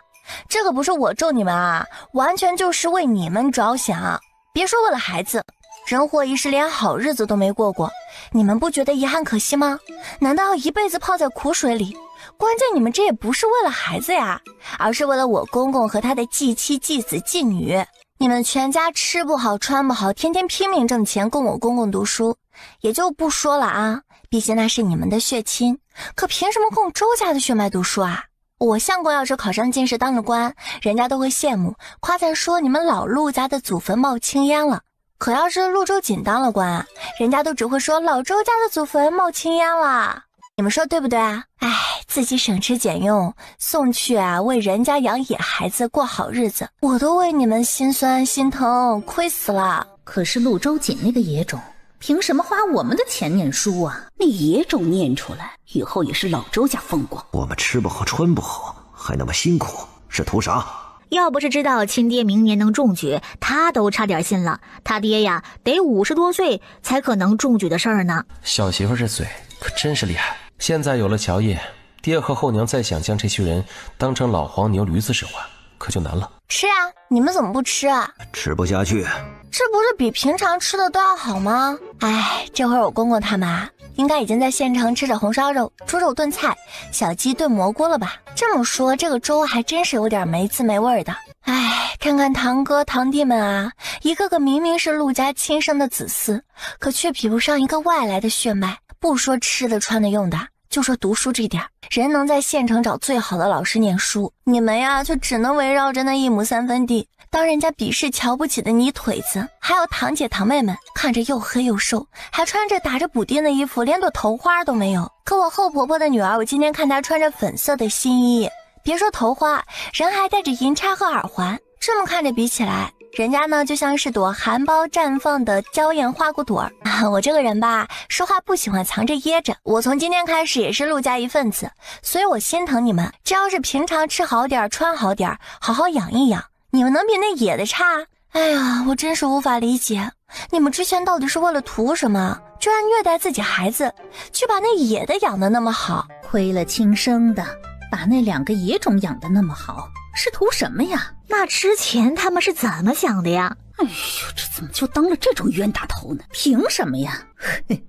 这个不是我咒你们啊，完全就是为你们着想。别说为了孩子，人活一世连好日子都没过过，你们不觉得遗憾可惜吗？难道要一辈子泡在苦水里？关键你们这也不是为了孩子呀，而是为了我公公和他的继妻继子继女。你们全家吃不好穿不好，天天拼命挣钱供我公公读书，也就不说了啊，毕竟那是你们的血亲，可凭什么供周家的血脉读书啊？我相公要是考上进士当了官，人家都会羡慕夸赞说你们老陆家的祖坟冒青烟了。可要是陆周锦当了官啊，人家都只会说老周家的祖坟冒青烟了。你们说对不对啊？哎，自己省吃俭用送去啊，为人家养野孩子过好日子，我都为你们心酸心疼，亏死了。可是陆周锦那个野种，凭什么花我们的钱念书啊？那野种念出来，以后也是老周家风光。我们吃不好穿不好，还那么辛苦，是图啥？要不是知道亲爹明年能中举，他都差点信了。他爹呀，得50多岁才可能中举的事儿呢。小媳妇这嘴可真是厉害。现在有了乔叶，爹和后娘再想将这群人当成老黄牛驴子使唤，可就难了。吃啊，你们怎么不吃啊？吃不下去。这不是比平常吃的都要好吗？哎，这会儿我公公他们啊，应该已经在县城吃着红烧肉、猪肉炖菜、小鸡炖蘑菇了吧？这么说，这个粥还真是有点没滋没味的。哎，看看堂哥堂弟们啊，一个个明明是陆家亲生的子嗣，可却比不上一个外来的血脉。不说吃的穿的用的，就说读书这点，人能在县城找最好的老师念书，你们呀却只能围绕着那1亩3分地当人家鄙视瞧不起的泥腿子。还有堂姐堂妹们看着又黑又瘦，还穿着打着补丁的衣服，连朵头花都没有。可我后婆婆的女儿，我今天看她穿着粉色的新衣，别说头花，人还戴着银钗和耳环，这么看着比起来，人家呢就像是朵含苞绽放的娇艳花骨朵儿啊！我这个人吧，说话不喜欢藏着掖着，我从今天开始也是陆家一份子，所以我心疼你们。只要是平常吃好点穿好点，好好养一养，你们能比那野的差？哎呀，我真是无法理解，你们之前到底是为了图什么？居然虐待自己孩子，却把那野的养得那么好。亏了亲生的，把那2个野种养得那么好，是图什么呀？那之前他们是怎么想的呀？哎呦，这怎么就当了这种冤大头呢？凭什么呀？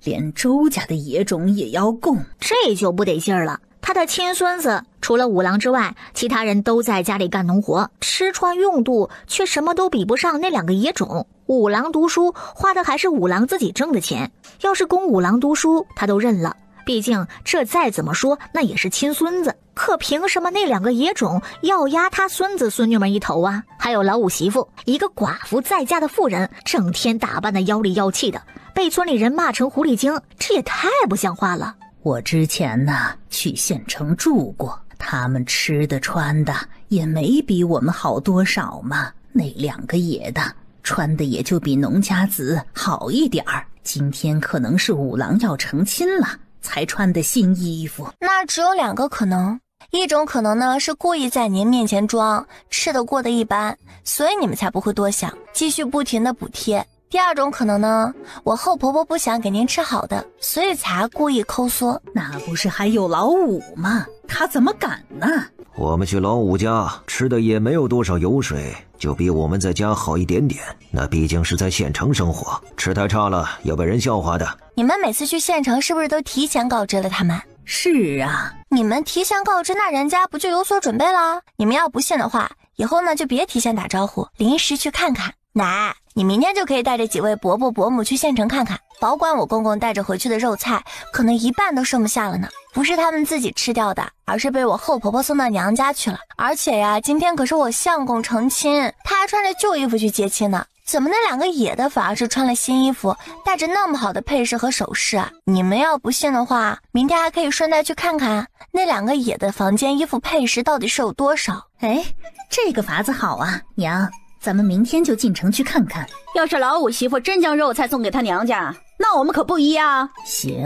连周家的野种也要供，这就不得劲儿了。他的亲孙子除了五郎之外，其他人都在家里干农活，吃穿用度却什么都比不上那2个野种。五郎读书花的还是五郎自己挣的钱，要是供五郎读书他都认了，毕竟这再怎么说那也是亲孙子。可凭什么那2个野种要压他孙子孙女们一头啊？还有老五媳妇，一个寡妇在家的妇人，整天打扮的妖里妖气的，被村里人骂成狐狸精，这也太不像话了。我之前呢去县城住过，他们吃的穿的也没比我们好多少嘛。那2个野的穿的也就比农家子好一点儿。今天可能是五郎要成亲了，才穿的新衣服。那只有2个可能，一种可能呢是故意在您面前装，吃得过得一般，所以你们才不会多想，继续不停的补贴。第2种可能呢，我后婆婆不想给您吃好的，所以才故意抠缩。那不是还有老五吗？他怎么敢呢？我们去老五家吃的也没有多少油水，就比我们在家好一点点。那毕竟是在县城生活，吃太差了要被人笑话的。你们每次去县城是不是都提前告知了他们？是啊，你们提前告知，那人家不就有所准备了？你们要不信的话，以后呢就别提前打招呼，临时去看看。奶，你明天就可以带着几位伯伯伯母去县城看看，保管我公公带着回去的肉菜可能一半都剩不下了呢。不是他们自己吃掉的，而是被我后婆婆送到娘家去了。而且呀，今天可是我相公成亲，他还穿着旧衣服去接亲呢。怎么那2个野的反而是穿了新衣服，带着那么好的配饰和首饰啊？你们要不信的话，明天还可以顺带去看看那2个野的房间衣服配饰到底是有多少。哎，这个法子好啊，娘，咱们明天就进城去看看。要是老五媳妇真将肉菜送给他娘家，那我们可不依啊。行，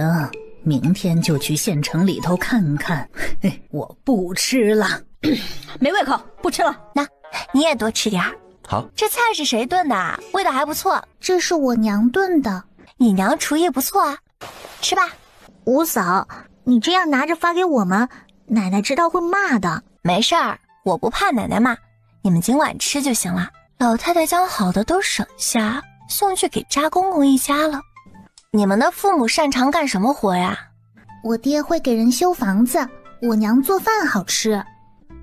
明天就去县城里头看看。我不吃了，没胃口，不吃了。那你也多吃点儿。好，这菜是谁炖的？味道还不错。这是我娘炖的。你娘厨艺不错啊，吃吧。五嫂，你这样拿着发给我们，奶奶知道会骂的。没事儿，我不怕奶奶骂，你们尽管吃就行了。老太太将好的都省下，送去给渣公公一家了。你们的父母擅长干什么活呀？我爹会给人修房子，我娘做饭好吃。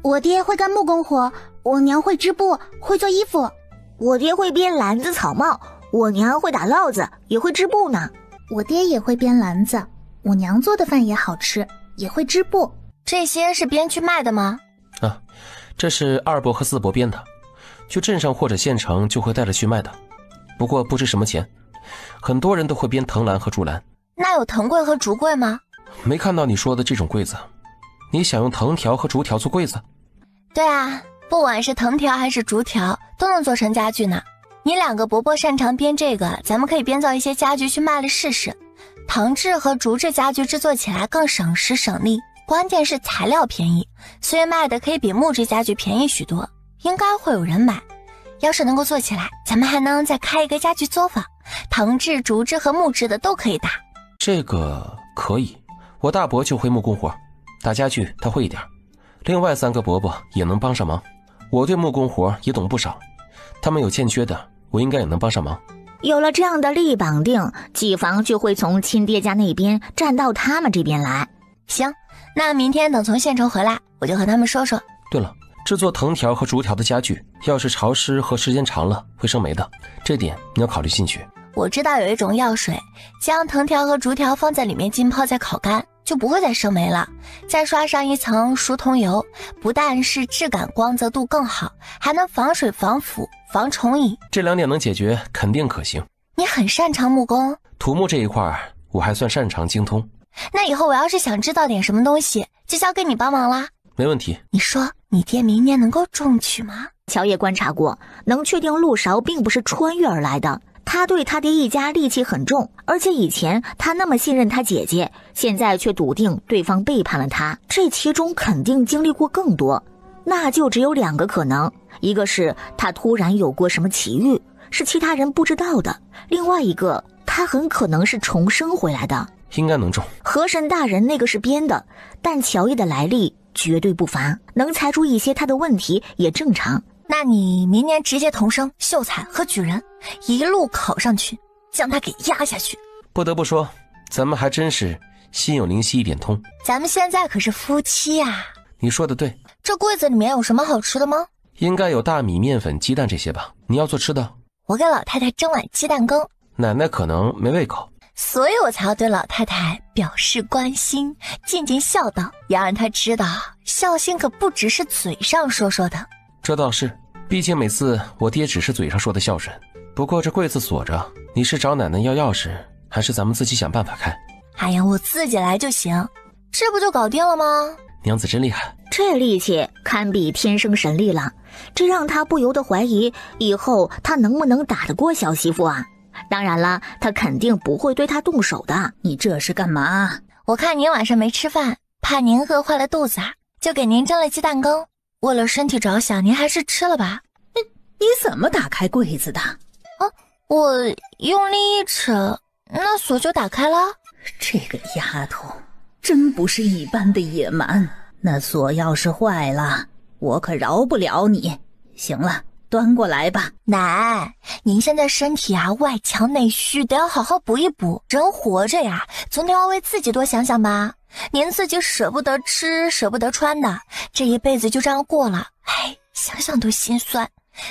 我爹会干木工活，我娘会织布，会做衣服。我爹会编篮子草帽，我娘会打烙子，也会织布呢。我爹也会编篮子，我娘做的饭也好吃，也会织布。这些是编去卖的吗？啊，这是2伯和4伯编的，去镇上或者县城就会带着去卖的，不过不值什么钱。很多人都会编藤篮和竹篮。那有藤柜和竹柜吗？没看到你说的这种柜子。你想用藤条和竹条做柜子？对啊，不管是藤条还是竹条都能做成家具呢。你2个伯伯擅长编这个，咱们可以编造一些家具去卖了试试。藤制和竹制家具制作起来更省时省力，关键是材料便宜，所以卖的可以比木质家具便宜许多，应该会有人买。要是能够做起来，咱们还能再开一个家具作坊，藤制、竹制和木质的都可以打。这个可以，我大伯就会木工活，打家具他会一点，另外3个伯伯也能帮上忙。我对木工活也懂不少，他们有欠缺的，我应该也能帮上忙。有了这样的利益绑定，季房就会从亲爹家那边站到他们这边来。行，那明天等从县城回来，我就和他们说说。对了，制作藤条和竹条的家具，要是潮湿和时间长了会生霉的，这点你要考虑进去。我知道有一种药水，将藤条和竹条放在里面浸泡再烤干，就不会再生霉了。再刷上一层熟桐油，不但是质感光泽度更好，还能防水防腐防虫蚁。这2点能解决，肯定可行。你很擅长木工？土木这一块我还算擅长精通。那以后我要是想知道点什么东西，就交给你帮忙啦。没问题。你说你爹明年能够中举吗？乔爷观察过，能确定陆勺并不是穿越而来的。他对他爹一家戾气很重，而且以前他那么信任他姐姐，现在却笃定对方背叛了他，这其中肯定经历过更多。那就只有2个可能，一个是他突然有过什么奇遇，是其他人不知道的；另外一个，他很可能是重生回来的。应该能中。河神大人那个是编的，但乔爷的来历绝对不凡，能猜出一些他的问题也正常。那你明年直接同生、秀才和举人一路考上去，将他给压下去。不得不说，咱们还真是心有灵犀一点通。咱们现在可是夫妻啊。你说的对。这柜子里面有什么好吃的吗？应该有大米、面粉、鸡蛋这些吧。你要做吃的？我给老太太蒸碗鸡蛋羹。奶奶可能没胃口，所以我才要对老太太表示关心，尽尽孝道，要让她知道孝心可不只是嘴上说说的。这倒是，毕竟每次我爹只是嘴上说的孝顺。不过这柜子锁着，你是找奶奶要钥匙，还是咱们自己想办法开？哎呀，我自己来就行，这不就搞定了吗？娘子真厉害，这力气堪比天生神力了，这让他不由得怀疑以后他能不能打得过小媳妇啊。当然了，他肯定不会对他动手的。你这是干嘛？我看您晚上没吃饭，怕您饿坏了肚子啊，就给您蒸了鸡蛋羹。为了身体着想，您还是吃了吧。你怎么打开柜子的？我用力一扯，那锁就打开了。这个丫头真不是一般的野蛮，那锁要是坏了，我可饶不了你。行了，端过来吧。奶，您现在身体啊外强内虚，得要好好补一补。人活着呀，总得要为自己多想想吧。您自己舍不得吃，舍不得穿的，这一辈子就这样过了，哎，想想都心酸。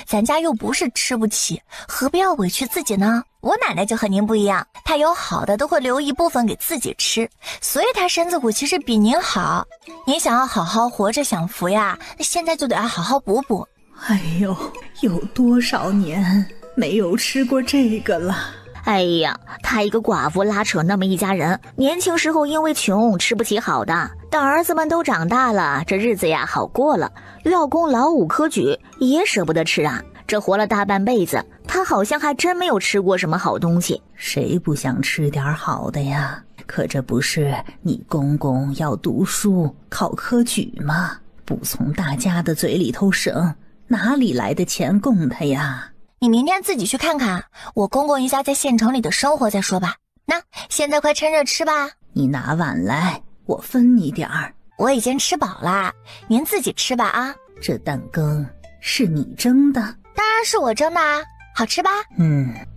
咱家又不是吃不起，何必要委屈自己呢？我奶奶就和您不一样，她有好的都会留一部分给自己吃，所以她身子骨其实比您好。您想要好好活着享福呀，那现在就得要好好补补。哎呦，有多少年没有吃过这个了？哎呀，她一个寡妇拉扯那么一家人，年轻时候因为穷吃不起好的，等儿子们都长大了，这日子呀好过了，又要供劳务科举，也舍不得吃啊。这活了大半辈子，她好像还真没有吃过什么好东西。谁不想吃点好的呀？可这不是你公公要读书考科举吗？不从大家的嘴里头省，哪里来的钱供他呀？你明天自己去看看我公公一家在县城里的生活再说吧。那现在快趁热吃吧。你拿碗来，我分你点儿。我已经吃饱了，您自己吃吧啊。这蛋羹是你蒸的？当然是我蒸的啊，好吃吧？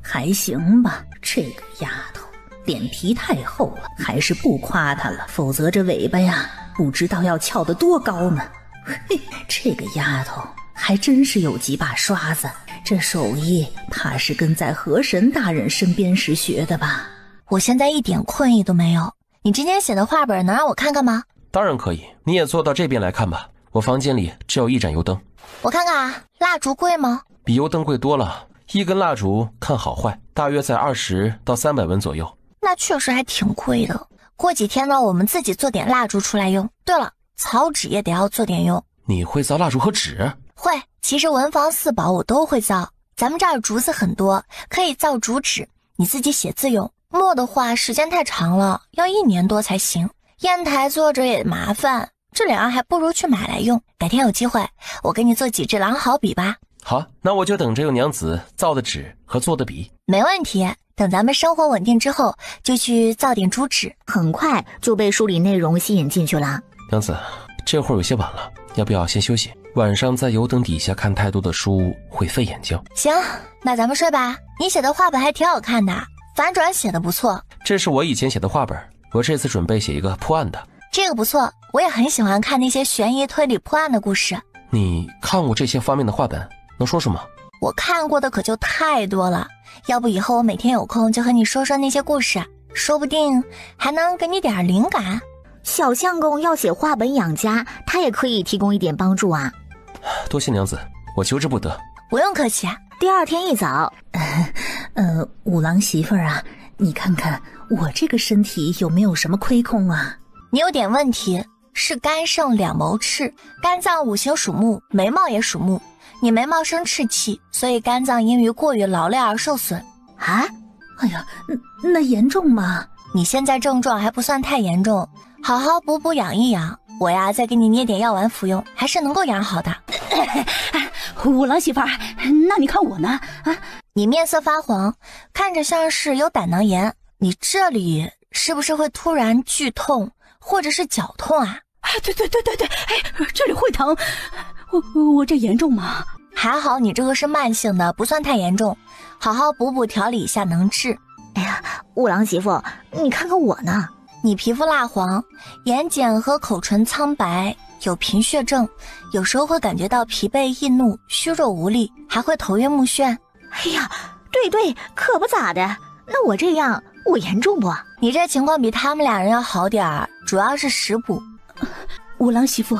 还行吧。这个丫头脸皮太厚了，还是不夸她了，否则这尾巴呀不知道要翘得多高呢。嘿，这个丫头还真是有几把刷子，这手艺怕是跟在河神大人身边时学的吧。我现在一点困意都没有，你之前写的画本能让我看看吗？当然可以，你也坐到这边来看吧。我房间里只有一盏油灯。我看看啊，蜡烛贵吗？比油灯贵多了，一根蜡烛看好坏大约在20到300文左右。那确实还挺贵的。过几天呢，我们自己做点蜡烛出来用。对了，草纸也得要做点用。你会造蜡烛和纸？会，其实文房四宝我都会造。咱们这儿竹子很多，可以造竹纸，你自己写字用。墨的话时间太长了，要1年多才行。砚台做着也麻烦，这两样还不如去买来用。改天有机会，我给你做几支狼毫笔吧。好，那我就等着有娘子造的纸和做的笔。没问题，等咱们生活稳定之后，就去造点竹纸。很快就被书里内容吸引进去了。娘子，这会儿有些晚了，要不要先休息？晚上在油灯底下看太多的书会费眼睛。行，那咱们睡吧。你写的画本还挺好看的，反转写的不错。这是我以前写的画本，我这次准备写一个破案的。这个不错，我也很喜欢看那些悬疑推理破案的故事。你看过这些方面的画本，能说说吗？我看过的可就太多了，要不以后我每天有空就和你说说那些故事，说不定还能给你点灵感。小相公要写画本养家，他也可以提供一点帮助啊。多谢娘子，我求之不得。不用客气。第二天一早，五郎媳妇儿啊，你看看我这个身体有没有什么亏空啊？你有点问题，是肝肾两谋赤，肝脏五行属木，眉毛也属木，你眉毛生赤气，所以肝脏因于过于劳累而受损。啊？哎呀，那严重吗？你现在症状还不算太严重，好好补补养一养，我呀再给你捏点药丸服用，还是能够养好的。五郎媳妇儿，那你看我呢？啊，你面色发黄，看着像是有胆囊炎，你这里是不是会突然剧痛或者是绞痛啊？对，哎，这里会疼。我这严重吗？还好你这个是慢性的，不算太严重，好好补补调理一下能治。哎呀，五郎媳妇，你看看我呢？你皮肤蜡黄，眼睑和口唇苍白，有贫血症，有时候会感觉到疲惫易怒，虚弱无力，还会头晕目眩。哎呀，对，可不咋的。那我这样，我严重不？你这情况比他们俩人要好点儿，主要是食补。五郎媳妇，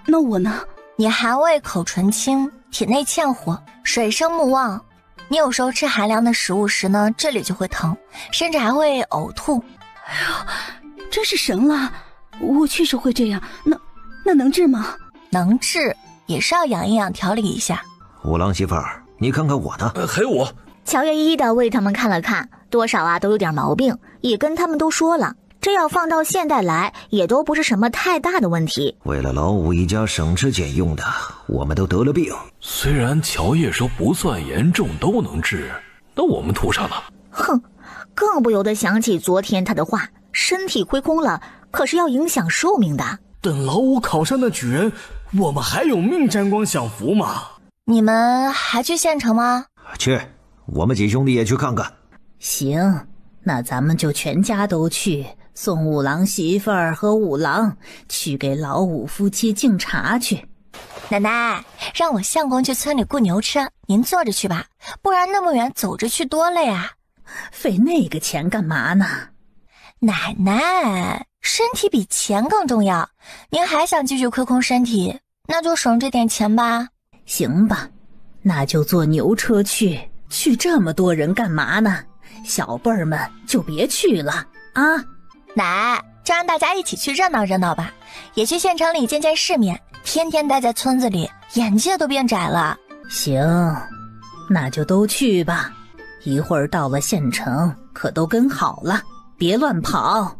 那我呢？你寒胃口唇清，体内欠火，水生木旺。你有时候吃寒凉的食物时呢，这里就会疼，甚至还会呕吐。哎呦，真是神了！我确实会这样，那能治吗？能治，也是要养一养调理一下。五郎媳妇儿，你看看我呢？还有我。乔爷一一的为他们看了看，多少都有点毛病，也跟他们都说了，这要放到现代来，也都不是什么太大的问题。为了老五一家省吃俭用的，我们都得了病。虽然乔爷说不算严重，都能治，那我们图啥呢？哼，更不由得想起昨天他的话，身体亏空了，可是要影响寿命的。等老五考上那举人，我们还有命沾光享福吗？你们还去县城吗？去，我们几兄弟也去看看。行，那咱们就全家都去，送五郎媳妇儿和五郎去给老五夫妻敬茶去。奶奶，让我相公去村里雇牛车，您坐着去吧，不然那么远走着去多累啊。费那个钱干嘛呢？奶奶，身体比钱更重要，您还想继续亏空身体，那就省这点钱吧。行吧，那就坐牛车去这么多人干嘛呢？小辈儿们就别去了啊。奶，就让大家一起去热闹热闹吧，也去县城里见见世面，天天待在村子里，眼界都变窄了。行，那就都去吧，一会儿到了县城可都跟好了，别乱跑。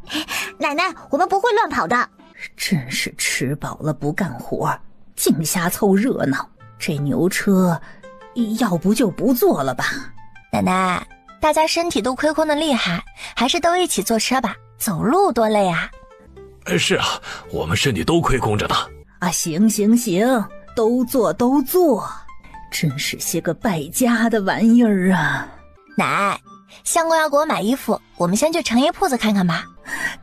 奶奶，我们不会乱跑的。真是吃饱了不干活，净瞎凑热闹。这牛车要不就不坐了吧。奶奶，大家身体都亏空的厉害，还是都一起坐车吧，走路多累啊。是啊，我们身体都亏空着呢。啊，行，都坐，真是些个败家的玩意儿啊。奶，相公要给我买衣服，我们先去成衣铺子看看吧。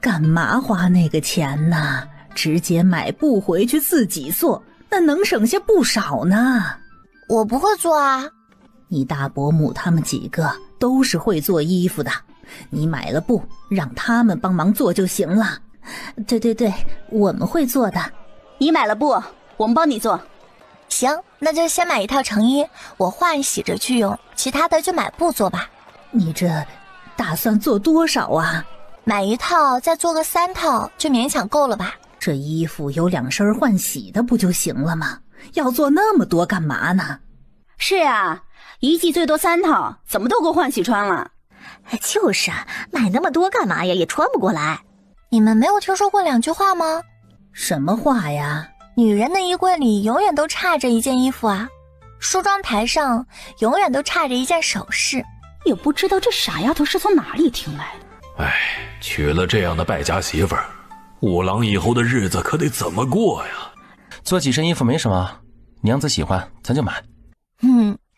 干嘛花那个钱呢？直接买布回去自己做，那能省下不少呢。我不会做啊。你大伯母他们几个都是会做衣服的，你买了布让他们帮忙做就行了。对，我们会做的。你买了布，我们帮你做。行，那就先买一套成衣，我换洗着去用，其他的就买布做吧。你这打算做多少啊？买一套再做个3套就勉强够了吧。这衣服有2身换洗的不就行了吗？要做那么多干嘛呢？是啊，一季最多3套，怎么都够换洗穿了。就是啊，买那么多干嘛呀，也穿不过来。你们没有听说过2句话吗？什么话呀？女人的衣柜里永远都差着一件衣服啊，梳妆台上永远都差着一件首饰。也不知道这傻丫头是从哪里听来的。哎，娶了这样的败家媳妇儿，五郎以后的日子可得怎么过呀？做几身衣服没什么，娘子喜欢咱就买。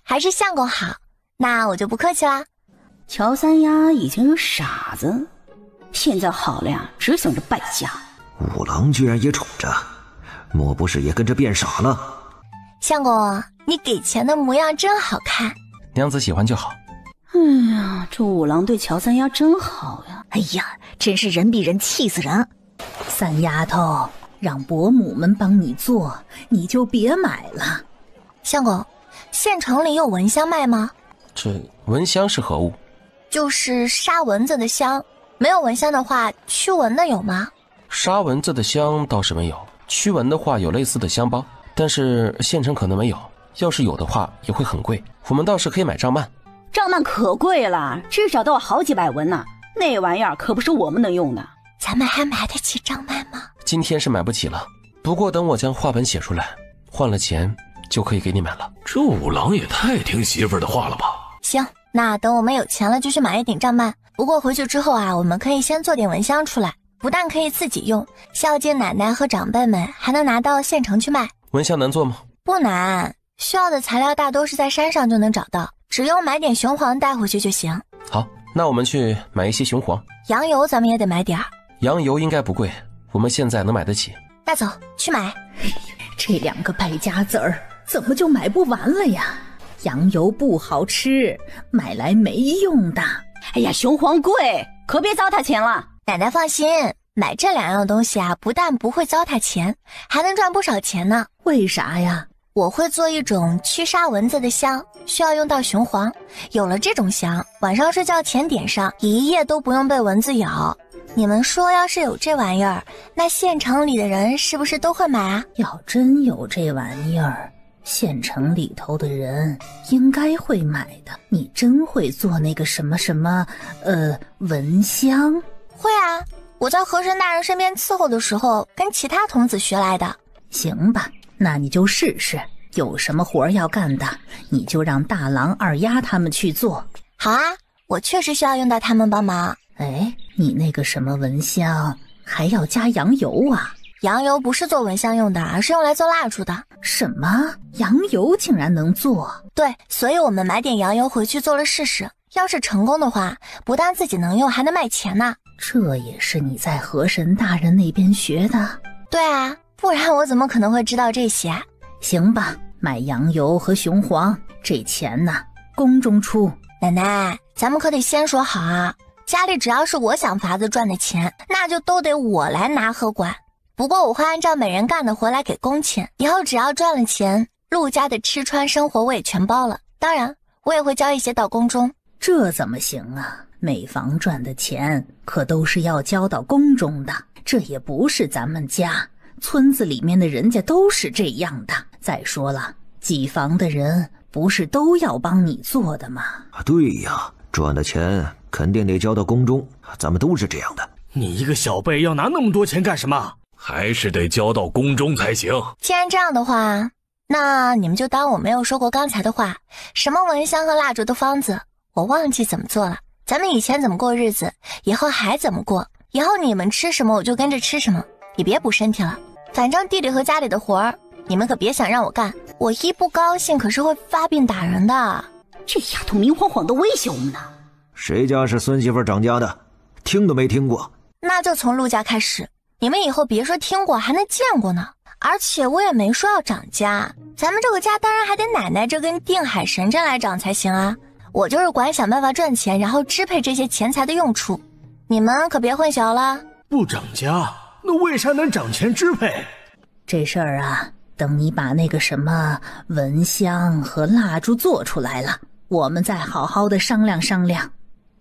还是相公好，那我就不客气啦。乔三丫已经有傻子，现在好了呀，只想着败家。五郎居然也宠着，莫不是也跟着变傻了？相公，你给钱的模样真好看。娘子喜欢就好。哎呀，这五郎对乔三丫真好呀！哎呀，真是人比人气死人。三丫头，让伯母们帮你做，你就别买了。相公，县城里有蚊香卖吗？这蚊香是何物？就是杀蚊子的香。没有蚊香的话，驱蚊的有吗？杀蚊子的香倒是没有，驱蚊的话有类似的香包，但是县城可能没有，要是有的话也会很贵。我们倒是可以买帐幔。帐幔可贵了，至少都要好几百文呢，那玩意儿可不是我们能用的。咱们还买得起帐幔吗？今天是买不起了，不过等我将话本写出来，换了钱就可以给你买了。这五郎也太听媳妇儿的话了吧？行，那等我们有钱了就去买一顶帐幔。不过回去之后啊，我们可以先做点蚊香出来，不但可以自己用，孝敬奶奶和长辈们，还能拿到县城去卖。蚊香难做吗？不难，需要的材料大多是在山上就能找到，只用买点雄黄带回去就行。好，那我们去买一些雄黄。羊油咱们也得买点儿。羊油应该不贵，我们现在能买得起。那走，去买。这2个败家子儿怎么就买不完了呀？羊油不好吃，买来没用的。哎呀，雄黄贵，可别糟蹋钱了。奶奶放心，买这2样东西啊，不但不会糟蹋钱，还能赚不少钱呢。为啥呀？我会做一种驱杀蚊子的香，需要用到雄黄。有了这种香，晚上睡觉前点上，一夜都不用被蚊子咬。你们说要是有这玩意儿，那县城里的人是不是都会买啊？要真有这玩意儿，县城里头的人应该会买的。你真会做那个什么什么蚊香？会啊，我在河神大人身边伺候的时候跟其他童子学来的。行吧，那你就试试。有什么活要干的，你就让大郎、二丫他们去做。好啊，我确实需要用到他们帮忙。哎，你那个什么蚊香还要加羊油啊？羊油不是做蚊香用的，而是用来做蜡烛的。什么？羊油竟然能做？对，所以我们买点羊油回去做了试试。要是成功的话，不但自己能用，还能卖钱呢。这也是你在河神大人那边学的？对啊，不然我怎么可能会知道这些？行吧，买羊油和雄黄，这钱呢，宫中出。奶奶，咱们可得先说好啊，家里只要是我想法子赚的钱，那就都得我来拿和管。不过我会按照每人干的活来给工钱，以后只要赚了钱，陆家的吃穿生活我也全包了。当然，我也会交一些到宫中。这怎么行啊？每房赚的钱可都是要交到宫中的，这也不是咱们家，村子里面的人家都是这样的。再说了，几房的人不是都要帮你做的吗？对呀，赚的钱肯定得交到宫中，咱们都是这样的。你一个小辈要拿那么多钱干什么？还是得交到宫中才行。既然这样的话，那你们就当我没有说过刚才的话。什么蚊香和蜡烛的方子，我忘记怎么做了。咱们以前怎么过日子，以后还怎么过。以后你们吃什么我就跟着吃什么，也别补身体了。反正地里和家里的活儿，你们可别想让我干，我一不高兴可是会发病打人的。这丫头明晃晃的威胁我们呢。谁家是孙媳妇长家的？听都没听过。那就从陆家开始，你们以后别说听过，还能见过呢。而且我也没说要长家，咱们这个家当然还得奶奶这根定海神针来长才行啊。我就是管想办法赚钱，然后支配这些钱财的用处，你们可别混淆了。不长家，那为啥能掌钱支配？这事儿啊，等你把那个什么蚊香和蜡烛做出来了，我们再好好的商量商量。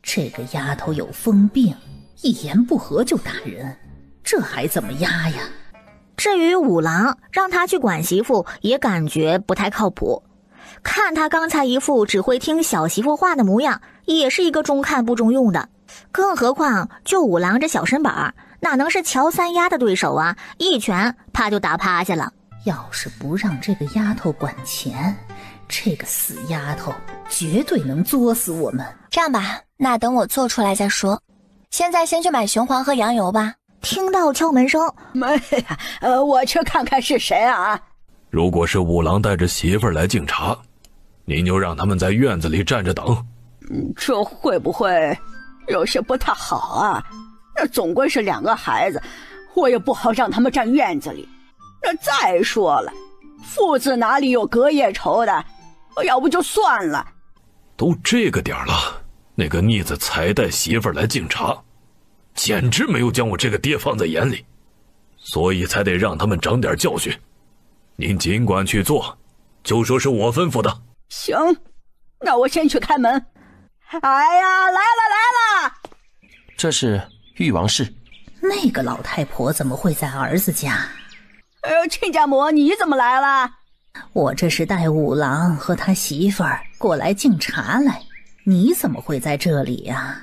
这个丫头有疯病，一言不合就打人，这还怎么压呀？至于五郎，让他去管媳妇也感觉不太靠谱。看他刚才一副只会听小媳妇话的模样，也是一个中看不中用的。更何况就五郎这小身板，哪能是乔三丫的对手啊？一拳怕就打趴下了。要是不让这个丫头管钱，这个死丫头绝对能作死我们。这样吧，那等我做出来再说。现在先去买雄黄和羊油吧。听到敲门声，我去看看是谁啊。如果是五郎带着媳妇儿来敬茶，您就让他们在院子里站着等。这会不会有些不太好啊？那总归是2个孩子，我也不好让他们站院子里。那再说了，父子哪里有隔夜仇的？要不就算了。都这个点了，那个逆子才带媳妇儿来敬茶，简直没有将我这个爹放在眼里，所以才得让他们长点教训。您尽管去做，就说是我吩咐的。行，那我先去开门。哎呀，来了！这是誉王氏。那个老太婆怎么会在儿子家？亲家母，你怎么来了？我这是带五郎和他媳妇儿过来敬茶来，你怎么会在这里呀？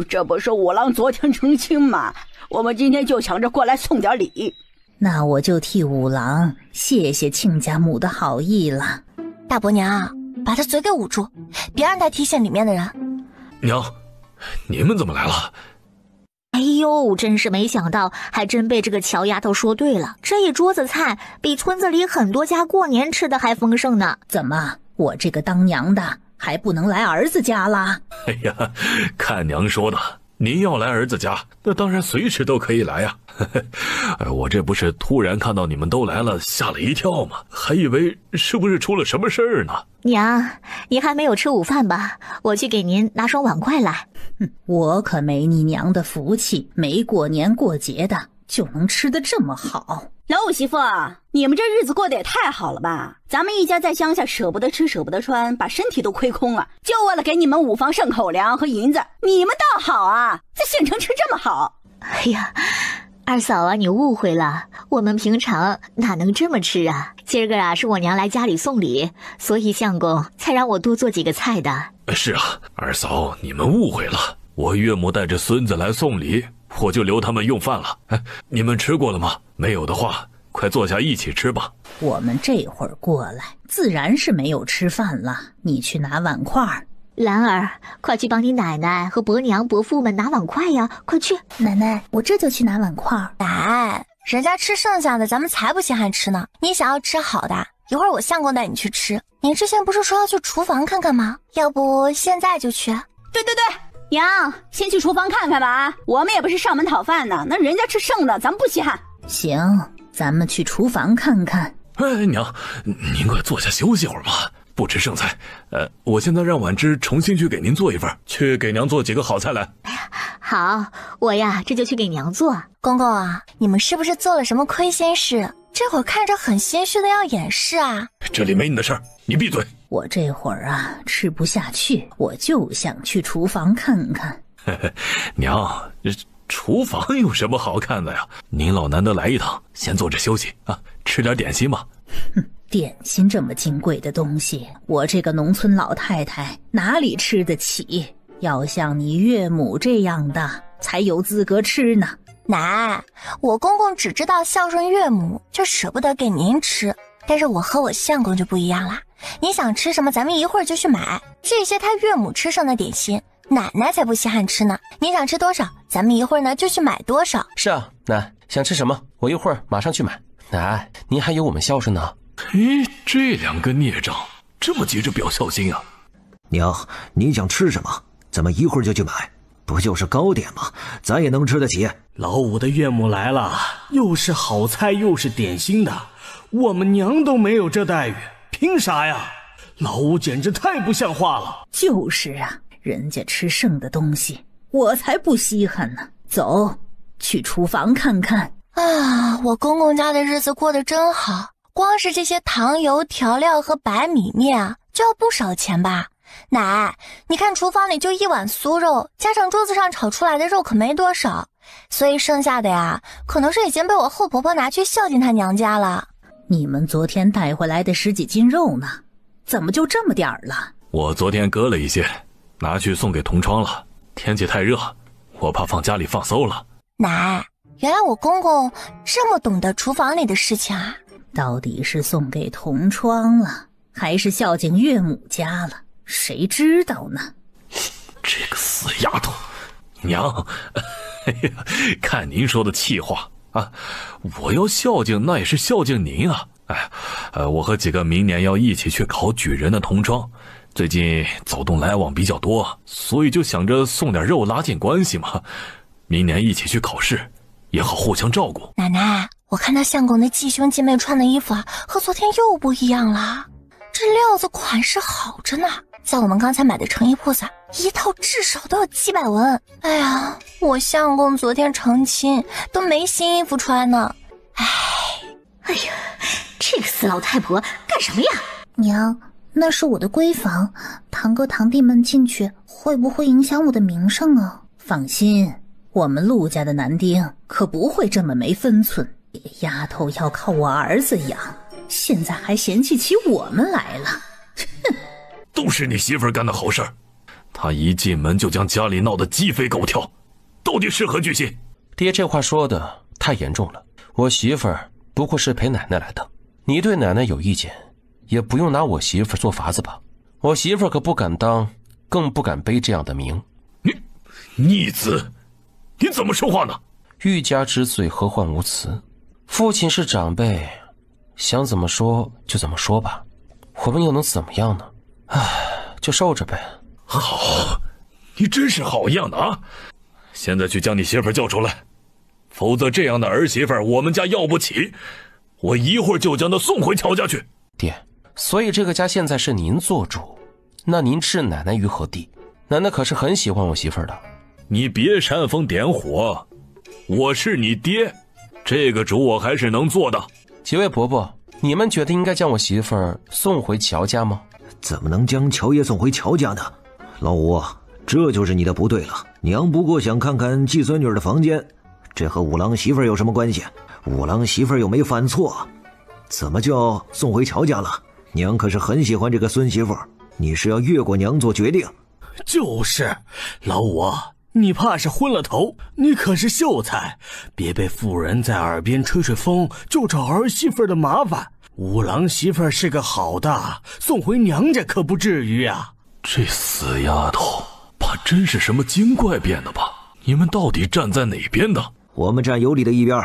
这不是五郎昨天成亲吗？我们今天就想着过来送点礼。那我就替五郎谢谢亲家母的好意了。大伯娘，把他嘴给捂住，别让他提醒里面的人。娘，你们怎么来了？哎呦，真是没想到，还真被这个乔丫头说对了。这一桌子菜比村子里很多家过年吃的还丰盛呢。怎么，我这个当娘的还不能来儿子家啦？哎呀，看娘说的，您要来儿子家，那当然随时都可以来呀。我这不是突然看到你们都来了，吓了一跳吗？还以为是不是出了什么事儿呢？娘，您还没有吃午饭吧？我去给您拿双碗筷来。我可没你娘的福气，没过年过节的就能吃得这么好。老五媳妇，你们这日子过得也太好了吧？咱们一家在乡下舍不得吃舍不得穿，把身体都亏空了，就为了给你们5房剩口粮和银子。你们倒好啊，在县城吃这么好。哎呀，二嫂啊，你误会了，我们平常哪能这么吃啊？今儿个啊，是我娘来家里送礼，所以相公才让我多做几个菜的。是啊，二嫂，你们误会了，我岳母带着孙子来送礼，我就留他们用饭了。你们吃过了吗？没有的话，快坐下一起吃吧。我们这会儿过来，自然是没有吃饭了。你去拿碗筷。兰儿，快去帮你奶奶和伯娘伯父们拿碗筷呀！快去。奶奶，我这就去拿碗筷。奶，人家吃剩下的，咱们才不稀罕吃呢。你想要吃好的，一会儿我相公带你去吃。你之前不是说要去厨房看看吗？要不现在就去？对，娘，先去厨房看看吧。我们也不是上门讨饭的，那人家吃剩的，咱们不稀罕。行，咱们去厨房看看。娘，您快坐下休息会儿吧。不吃剩菜，我现在让婉芝重新去给您做一份，去给娘做几个好菜来。好，我呀这就去给娘做。公公啊，你们是不是做了什么亏心事？这会儿看着很心虚的要掩饰啊。这里没你的事儿，你闭嘴。我这会儿啊吃不下去，我就想去厨房看看。娘，厨房有什么好看的呀？您老难得来一趟，先坐着休息啊，吃点点心吧。点心这么金贵的东西，我这个农村老太太哪里吃得起？要像你岳母这样的才有资格吃呢。奶，我公公只知道孝顺岳母，就舍不得给您吃。但是我和我相公就不一样啦，你想吃什么，咱们一会儿就去买。这些他岳母吃剩的点心，奶奶才不稀罕吃呢。你想吃多少，咱们一会儿呢就去买多少。是啊，奶，想吃什么，我一会儿马上去买。奶，您还有我们孝顺呢。这两个孽障这么急着表孝心啊！娘，你想吃什么，咱们一会儿就去买。不就是糕点吗？咱也能吃得起。老五的岳母来了，又是好菜又是点心的，我们娘都没有这待遇，凭啥呀？老五简直太不像话了。就是啊，人家吃剩的东西，我才不稀罕呢。走，去厨房看看。啊，我公公家的日子过得真好，光是这些糖油调料和白米面啊，就要不少钱吧。奶，你看厨房里就一碗酥肉，加上桌子上炒出来的肉可没多少，所以剩下的呀，可能是已经被我后婆婆拿去孝敬她娘家了。你们昨天带回来的10几斤肉呢？怎么就这么点儿了？我昨天割了一些，拿去送给同窗了。天气太热，我怕放家里放馊了。奶，原来我公公这么懂得厨房里的事情啊！到底是送给同窗了，还是孝敬岳母家了？谁知道呢？这个死丫头，娘，哎呀，看您说的气话啊！我要孝敬，那也是孝敬您啊！我和几个明年要一起去考举人的同窗，最近走动来往比较多，所以就想着送点肉拉近关系嘛。明年一起去考试，也好互相照顾。奶奶，我看到相公的继兄继妹穿的衣服啊，和昨天又不一样了，这料子款式好着呢。在我们刚才买的成衣铺子，一套至少都要几百文。哎呀，我相公昨天成亲都没新衣服穿呢。哎呀，这个死老太婆干什么呀？娘，那是我的闺房，堂哥堂弟们进去会不会影响我的名声啊？放心，我们陆家的男丁可不会这么没分寸。丫头要靠我儿子养，现在还嫌弃起我们来了。哼，都是你媳妇儿干的好事儿，她一进门就将家里闹得鸡飞狗跳，到底是何居心？爹这话说的太严重了，我媳妇儿不过是陪奶奶来的，你对奶奶有意见，也不用拿我媳妇儿做法子吧。我媳妇儿可不敢当，更不敢背这样的名。你逆子，你怎么说话呢？欲加之罪，何患无辞？父亲是长辈，想怎么说就怎么说吧，我们又能怎么样呢？就受着呗。好，你真是好样的啊！现在去将你媳妇儿叫出来，否则这样的儿媳妇儿我们家要不起，我一会儿就将她送回乔家去。爹，所以这个家现在是您做主，那您置奶奶于何地？奶奶可是很喜欢我媳妇儿的。你别煽风点火，我是你爹，这个主我还是能做的。几位伯伯，你们觉得应该将我媳妇儿送回乔家吗？怎么能将乔爷送回乔家呢？老吴，这就是你的不对了。娘不过想看看继孙女的房间，这和五郎媳妇有什么关系？五郎媳妇又没犯错，怎么就要送回乔家了？娘可是很喜欢这个孙媳妇，你是要越过娘做决定？就是，老五，你怕是昏了头，你可是秀才，别被妇人在耳边吹吹风就找儿媳妇的麻烦。五郎媳妇是个好的，送回娘家可不至于啊。这死丫头，怕真是什么精怪变的吧？你们到底站在哪边的？我们站有理的一边，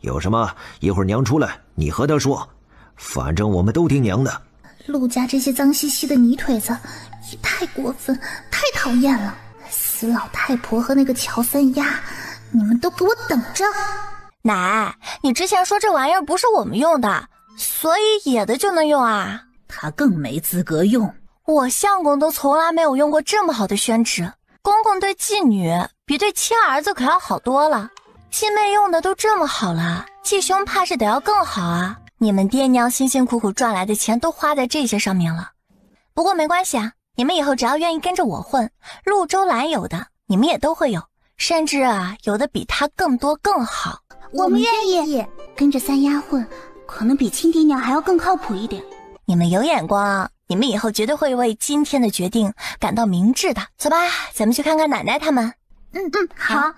有什么一会儿娘出来你和她说，反正我们都听娘的。陆家这些脏兮兮的泥腿子也太过分，太讨厌了。死老太婆和那个乔三丫，你们都给我等着！奶，你之前说这玩意儿不是我们用的，所以野的就能用啊？他更没资格用。我相公都从来没有用过这么好的宣纸，公公对继女比对亲儿子可要好多了。继妹用的都这么好了，继兄怕是得要更好啊。你们爹娘辛辛苦苦赚来的钱都花在这些上面了。不过没关系啊，你们以后只要愿意跟着我混，陆周兰有的你们也都会有，甚至啊有的比他更多更好。我们愿意跟着三丫混，可能比亲爹娘还要更靠谱一点。你们有眼光，你们以后绝对会为今天的决定感到明智的。走吧，咱们去看看奶奶他们。好。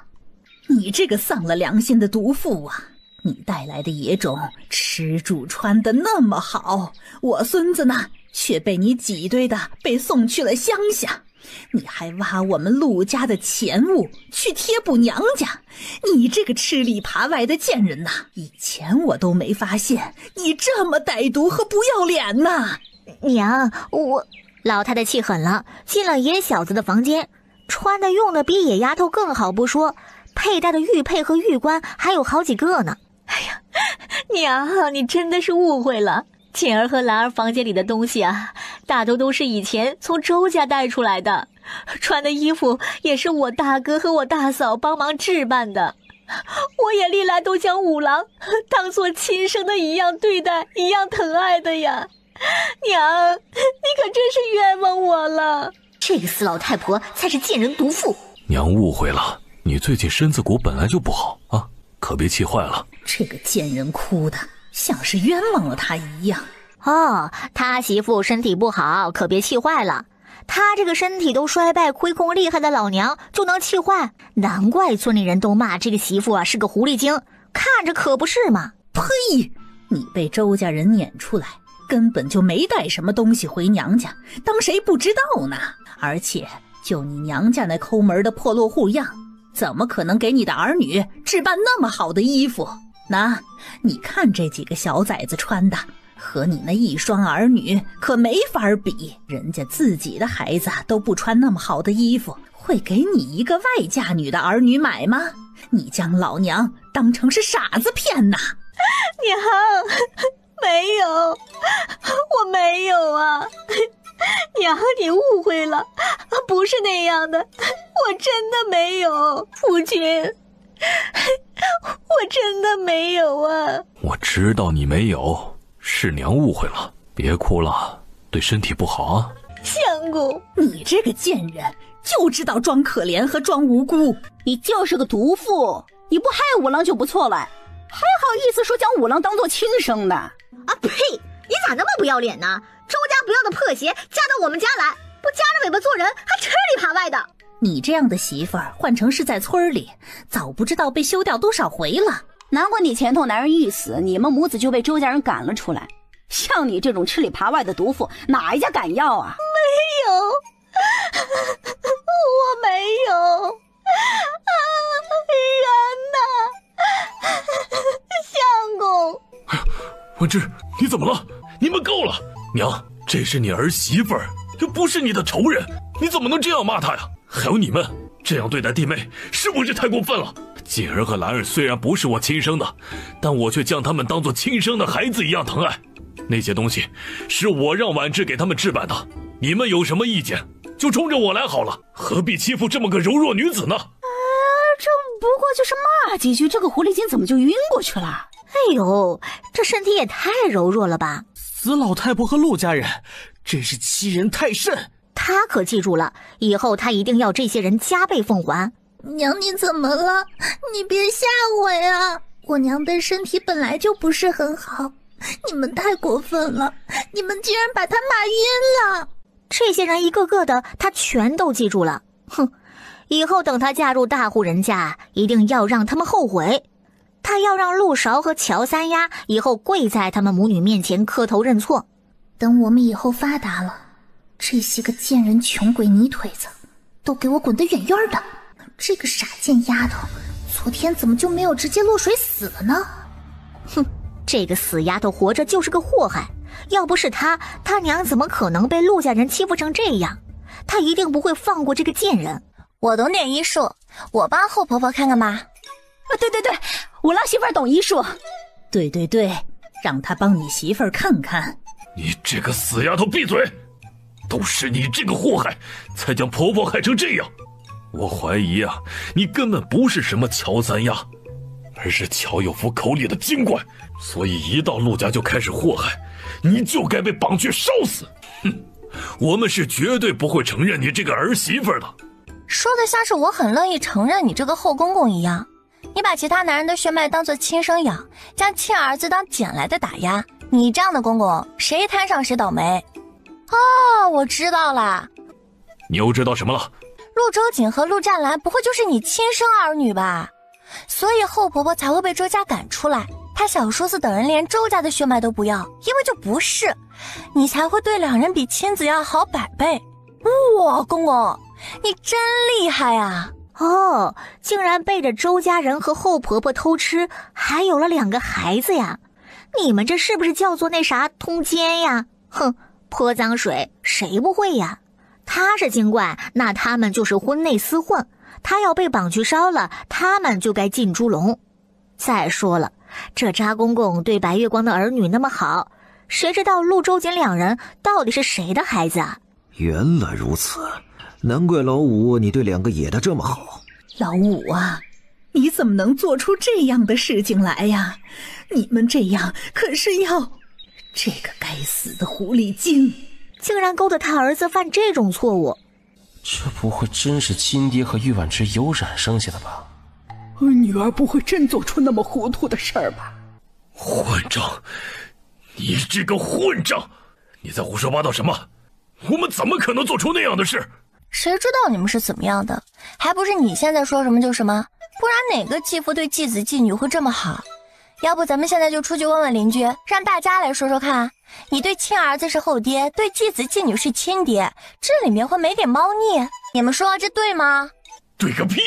你这个丧了良心的毒妇啊！你带来的野种吃住穿的那么好，我孙子呢却被你挤兑的被送去了乡下，你还挖我们陆家的钱物去贴补娘家，你这个吃里扒外的贱人呐！以前我都没发现你这么歹毒和不要脸呐！娘，老太太气狠了，进了野小子的房间，穿的用的比野丫头更好不说，佩戴的玉佩和玉冠还有好几个呢。哎呀，娘，你真的是误会了。锦儿和兰儿房间里的东西啊，大多都是以前从周家带出来的，穿的衣服也是我大哥和我大嫂帮忙置办的。我也历来都将五郎当作亲生的一样对待，一样疼爱的呀。娘，你可真是冤枉我了。这个死老太婆才是贱人毒妇。娘误会了，你最近身子骨本来就不好啊，可别气坏了。这个贱人哭的像是冤枉了他一样。他媳妇身体不好，可别气坏了。他这个身体都衰败亏空厉害的老娘就能气坏，难怪村里人都骂这个媳妇啊是个狐狸精，看着可不是嘛。呸！你被周家人撵出来，根本就没带什么东西回娘家，当谁不知道呢？而且就你娘家那抠门的破落户样，怎么可能给你的儿女置办那么好的衣服？你看这几个小崽子穿的，和你那一双儿女可没法比。人家自己的孩子都不穿那么好的衣服，会给你一个外嫁女的儿女买吗？你将老娘当成是傻子骗呐！娘，没有，我没有啊。娘，你误会了，不是那样的，我真的没有，夫君，我真的没有啊。我知道你没有，是娘误会了，别哭了，对身体不好啊。相公，你这个贱人就知道装可怜和装无辜，你就是个毒妇，你不害五郎就不错了，还好意思说将五郎当做亲生的啊？呸！你咋那么不要脸呢？周家不要的破鞋嫁到我们家来，不夹着尾巴做人，还吃里扒外的。你这样的媳妇儿换成是在村里，早不知道被休掉多少回了。难怪你前头男人一死，你们母子就被周家人赶了出来。像你这种吃里扒外的毒妇，哪一家敢要啊？没有，我没有啊！冤呐！相公，文芝，你怎么了？你们够了！娘，这是你儿媳妇儿，又不是你的仇人，你怎么能这样骂她呀？还有你们这样对待弟妹，是不是太过分了？锦儿和兰儿虽然不是我亲生的，但我却将他们当作亲生的孩子一样疼爱。那些东西是我让婉芝给他们置办的，你们有什么意见就冲着我来好了，何必欺负这么个柔弱女子呢？这不过就是骂几句，这个狐狸精怎么就晕过去了？哎呦，这身体也太柔弱了吧！死老太婆和陆家人真是欺人太甚。他可记住了，以后他一定要这些人加倍奉还。娘，你怎么了？你别吓我呀！我娘的身体本来就不是很好，你们太过分了！你们竟然把她骂晕了！这些人一个个的，他全都记住了。哼，以后等他嫁入大户人家，一定要让他们后悔。他要让陆勺和乔三丫以后跪在他们母女面前磕头认错。等我们以后发达了，这些个贱人、穷鬼、泥腿子，都给我滚得远远的！这个傻贱丫头，昨天怎么就没有直接落水死了呢？哼，这个死丫头活着就是个祸害，要不是她，她娘怎么可能被陆家人欺负成这样？她一定不会放过这个贱人。我懂点医术，我帮后婆婆看看吧。对，我让媳妇儿懂医术。对，让她帮你媳妇儿看看。你这个死丫头闭嘴！都是你这个祸害，才将婆婆害成这样。我怀疑啊，你根本不是什么乔三丫，而是乔有福口里的精怪，所以一到陆家就开始祸害，你就该被绑去烧死。哼，我们是绝对不会承认你这个儿媳妇的。说的像是我很乐意承认你这个后公公一样。你把其他男人的血脉当作亲生养，将亲儿子当捡来的打压，你这样的公公，谁摊上谁倒霉。哦，我知道了。你又知道什么了？陆周瑾和陆湛兰不会就是你亲生儿女吧？所以后婆婆才会被周家赶出来，她小叔子等人连周家的血脉都不要，因为就不是，你才会对两人比亲子要好100倍。哇，公公，你真厉害啊！哦，竟然背着周家人和后婆婆偷吃，还有了2个孩子呀！你们这是不是叫做那啥通奸呀？哼，泼脏水谁不会呀？他是精怪，那他们就是婚内厮混，他要被绑去烧了，他们就该进猪笼。再说了，这查公公对白月光的儿女那么好，谁知道陆周瑾2人到底是谁的孩子啊？原来如此，难怪老五你对2个野的这么好。老五啊，你怎么能做出这样的事情来呀？你们这样可是要……这个该死的狐狸精，竟然勾搭他儿子犯这种错误。这不会真是金爹和玉婉之有染生下的吧？女儿不会真做出那么糊涂的事儿吧？混账！你这个混账！你在胡说八道什么？我们怎么可能做出那样的事？谁知道你们是怎么样的？还不是你现在说什么就什么？不然哪个继父对继子继女会这么好？要不咱们现在就出去问问邻居，让大家来说说看，你对亲儿子是后爹，对继子继女是亲爹，这里面会没点猫腻？你们说这对吗？对个屁！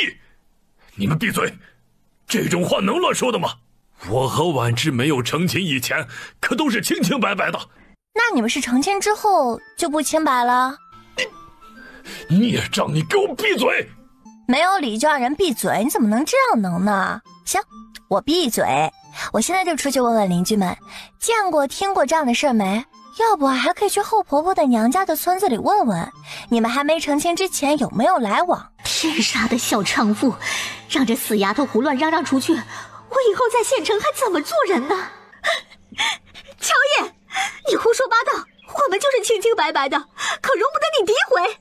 你们闭嘴！这种话能乱说的吗？我和婉之没有成亲以前，可都是清清白白的。那你们是成亲之后就不清白了？孽障，你给我闭嘴！没有理就让人闭嘴，你怎么能这样能呢？行，我闭嘴。我现在就出去问问邻居们，见过听过这样的事没？要不还可以去后婆婆的娘家的村子里问问，你们还没成亲之前有没有来往？天杀的小娼妇，让这死丫头胡乱嚷嚷出去，我以后在县城还怎么做人呢？乔爷，你胡说八道，我们就是清清白白的，可容不得你诋毁。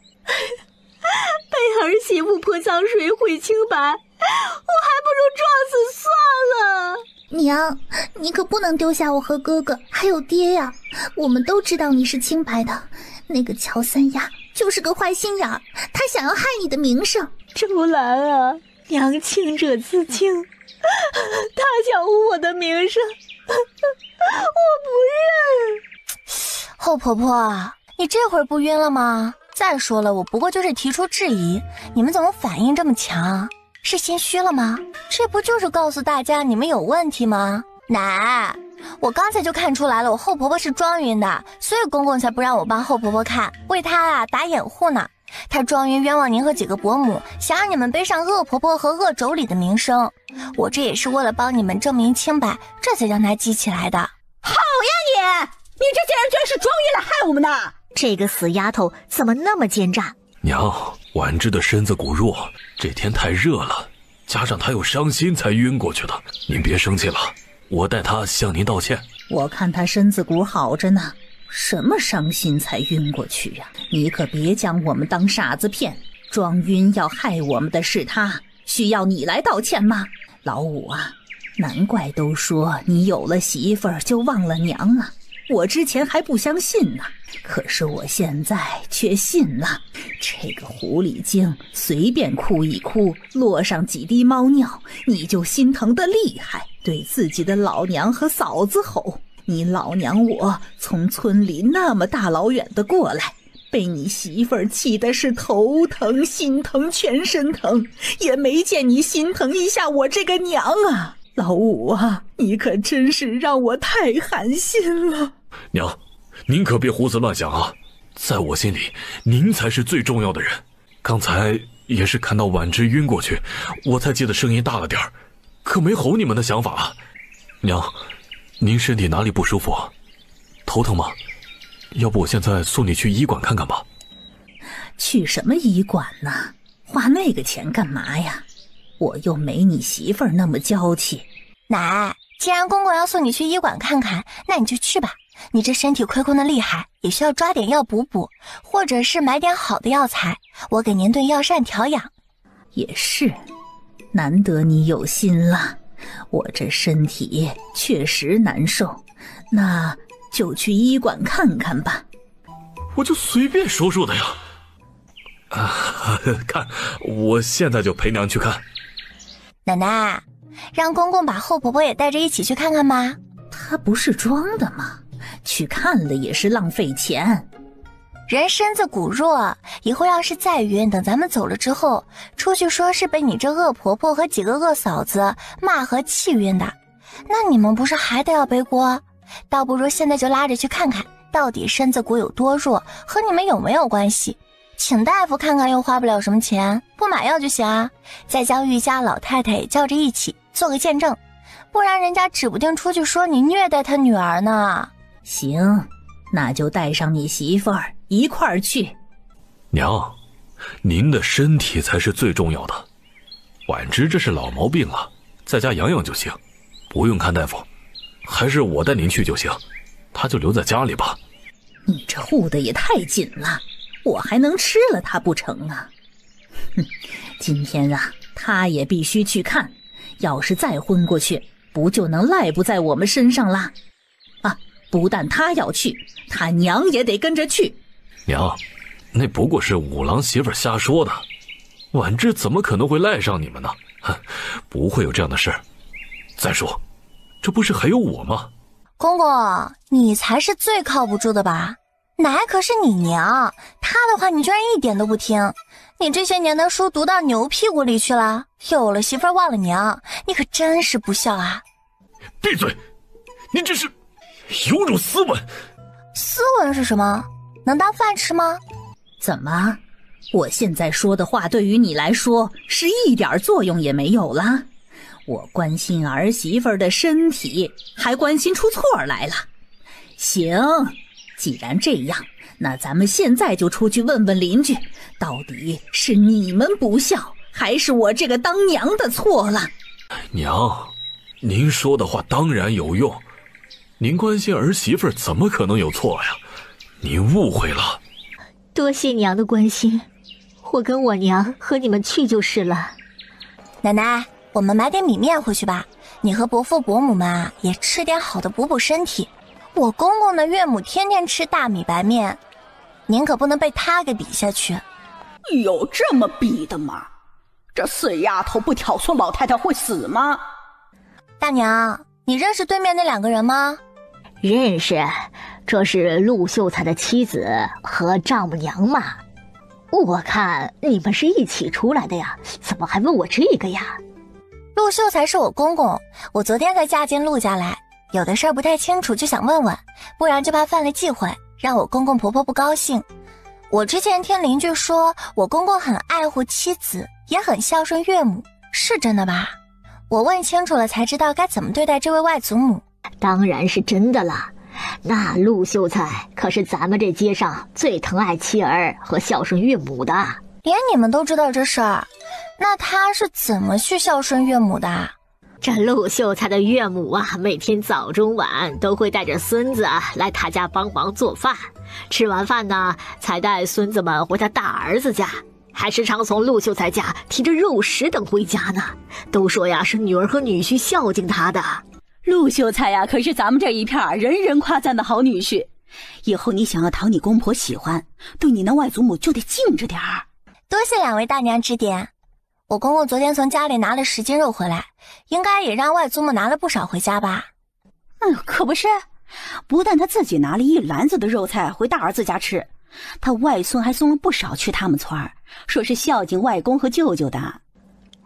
被儿媳妇泼脏水毁清白，我还不如撞死算了。娘，你可不能丢下我和哥哥还有爹呀！我们都知道你是清白的，那个乔三丫就是个坏心眼儿，他想要害你的名声。周兰啊，娘清者自清，他想污我的名声，我不认。后婆婆，你这会儿不晕了吗？再说了，我不过就是提出质疑，你们怎么反应这么强？是心虚了吗？这不就是告诉大家你们有问题吗？奶，我刚才就看出来了，我后婆婆是装晕的，所以公公才不让我帮后婆婆看，为她打掩护呢。她装晕冤枉您和几个伯母，想让你们背上恶婆婆和恶妯娌的名声。我这也是为了帮你们证明清白，这才让她记起来的。好呀你这些人居然是装晕来害我们的！这个死丫头怎么那么奸诈？娘，婉之的身子骨弱，这天太热了，加上她又伤心才晕过去的。您别生气了，我代她向您道歉。我看她身子骨好着呢，什么伤心才晕过去呀？你可别将我们当傻子骗，装晕要害我们的是她，需要你来道歉吗？老五啊，难怪都说你有了媳妇儿就忘了娘啊，我之前还不相信呢，可是我现在却信了。这个狐狸精随便哭一哭，落上几滴猫尿，你就心疼得厉害，对自己的老娘和嫂子吼。你老娘我从村里那么大老远的过来，被你媳妇儿气的是头疼心疼全身疼，也没见你心疼一下我这个娘啊。老五啊，你可真是让我太寒心了。娘，您可别胡思乱想啊，在我心里您才是最重要的人。刚才也是看到婉芝晕过去，我才记得声音大了点儿，可没吼你们的想法啊。娘，您身体哪里不舒服啊？头疼吗？要不我现在送你去医馆看看吧。去什么医馆呢？花那个钱干嘛呀？我又没你媳妇儿那么娇气。奶，既然公公要送你去医馆看看，那你就去吧。你这身体亏空的厉害，也需要抓点药补补，或者是买点好的药材，我给您炖药膳调养。也是，难得你有心了，我这身体确实难受，那就去医馆看看吧。我就随便说说的呀。看，我现在就陪娘去看。奶奶，让公公把后婆婆也带着一起去看看吧。她不是装的吗？去看了也是浪费钱。人身子骨弱，以后要是再晕，等咱们走了之后，出去说是被你这恶婆婆和几个恶嫂子骂和气晕的，那你们不是还得要背锅？倒不如现在就拉着去看看，到底身子骨有多弱，和你们有没有关系？请大夫看看又花不了什么钱，不买药就行啊。再将玉家老太太也叫着一起做个见证，不然人家指不定出去说你虐待他女儿呢。行，那就带上你媳妇儿一块儿去。娘，您的身体才是最重要的。婉芝这是老毛病了，在家养养就行，不用看大夫。还是我带您去就行，她就留在家里吧。你这护得也太紧了，我还能吃了她不成啊？哼，今天啊，她也必须去看，要是再昏过去，不就能赖不在我们身上啦？啊，不但她要去，她娘也得跟着去。娘，那不过是五郎媳妇瞎说的，婉芝怎么可能会赖上你们呢？哼，不会有这样的事。再说，这不是还有我吗？公公，你才是最靠不住的吧？奶可是你娘，她的话你居然一点都不听。你这些年的书读到牛屁股里去了，有了媳妇儿忘了娘，你可真是不孝啊！闭嘴！您这是有辱斯文。斯文是什么？能当饭吃吗？怎么，我现在说的话对于你来说是一点作用也没有啦？我关心儿媳妇儿的身体，还关心出错来了。行，既然这样，那咱们现在就出去问问邻居，到底是你们不孝，还是我这个当娘的错了？娘，您说的话当然有用，您关心儿媳妇怎么可能有错呀？您误会了。多谢娘的关心，我跟我娘和你们去就是了。奶奶，我们买点米面回去吧，你和伯父伯母们啊也吃点好的补补身体。我公公的岳母天天吃大米白面，您可不能被他给比下去。有这么比的吗？这死丫头不挑唆老太太会死吗？大娘，你认识对面那两个人吗？认识，这是陆秀才的妻子和丈母娘嘛。我看你们是一起出来的呀，怎么还问我这个呀？陆秀才是我公公，我昨天才嫁进陆家来，有的事儿不太清楚，就想问问，不然就怕犯了忌讳，让我公公婆婆不高兴。我之前听邻居说，我公公很爱护妻子，也很孝顺岳母，是真的吧？我问清楚了才知道该怎么对待这位外祖母。当然是真的了，那陆秀才可是咱们这街上最疼爱妻儿和孝顺岳母的。连你们都知道这事儿，那他是怎么去孝顺岳母的？这陆秀才的岳母啊，每天早中晚都会带着孙子来他家帮忙做饭，吃完饭呢，才带孙子们回他大儿子家。还时常从陆秀才家提着肉食等回家呢。都说呀，是女儿和女婿孝敬他的。陆秀才呀，可是咱们这一片人人夸赞的好女婿。以后你想要讨你公婆喜欢，对你那外祖母就得敬着点儿。多谢两位大娘指点。我公公昨天从家里拿了10斤肉回来，应该也让外祖母拿了不少回家吧？可不是，不但他自己拿了1篮子的肉菜回大儿子家吃，他外孙还送了不少去他们村儿，说是孝敬外公和舅舅的。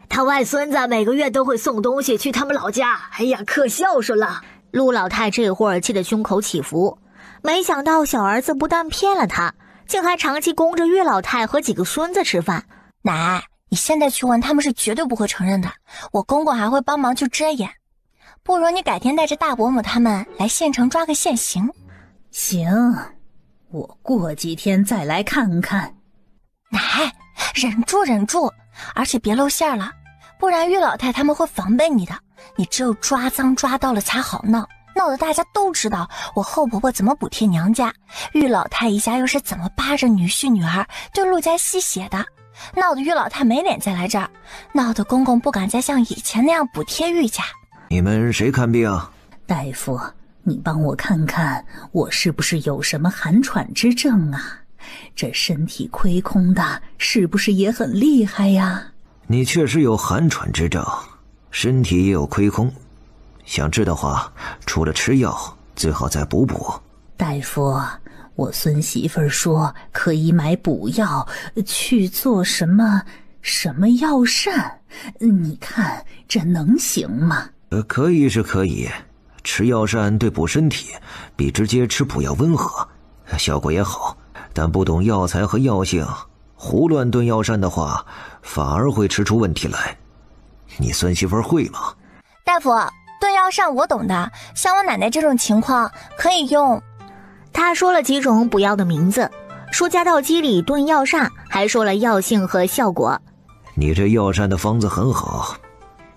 他外孙子每个月都会送东西去他们老家，哎呀，可孝顺了。陆老太这会儿气得胸口起伏，没想到小儿子不但骗了他，竟还长期供着岳老太和几个孙子吃饭。奶，你现在去问他们是绝对不会承认的，我公公还会帮忙去遮掩。不如你改天带着大伯母他们来县城抓个现行。行，我过几天再来看看。奶，忍住忍住，而且别露馅了，不然岳老太他们会防备你的。你只有抓脏抓到了才好闹，闹得大家都知道我后婆婆怎么补贴娘家，岳老太一家又是怎么扒着女婿女儿对陆家吸血的，闹得岳老太没脸再来这儿，闹得公公不敢再像以前那样补贴岳家。你们谁看病？大夫，你帮我看看我是不是有什么寒喘之症啊？这身体亏空的是不是也很厉害呀？你确实有寒喘之症，身体也有亏空，想治的话除了吃药最好再补补。大夫，我孙媳妇儿说可以买补药去做什么药膳，你看这能行吗？可以是可以，吃药膳对补身体比直接吃补药温和，效果也好，但不懂药材和药性，胡乱炖药膳的话反而会吃出问题来。你孙媳妇会吗？大夫，炖药膳我懂的，像我奶奶这种情况可以用。他说了几种补药的名字，说加到鸡里炖药膳，还说了药性和效果。你这药膳的方子很好，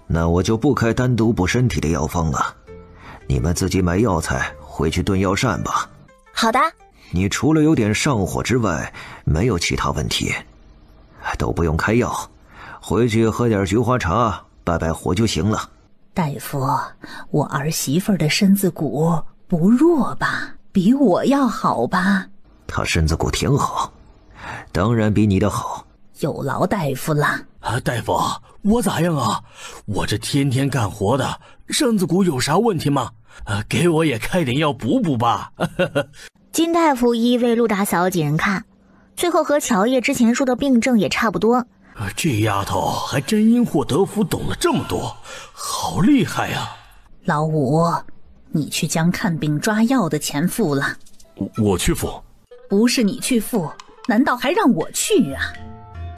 那我就不开单独补身体的药方了，你们自己买药材回去炖药膳吧。好的。你除了有点上火之外没有其他问题，都不用开药，回去喝点菊花茶败败火就行了。大夫，我儿媳妇的身子骨不弱吧？比我要好吧？她身子骨挺好，当然比你的好。有劳大夫了。大夫，我咋样啊？我这天天干活的，身子骨有啥问题吗？给我也开点药补补吧。金大夫一一为陆大嫂几人看，最后和乔叶之前说的病症也差不多。这丫头还真因祸得福，懂了这么多，好厉害呀！老五，你去将看病抓药的钱付了。我去付？不是你去付，难道还让我去啊？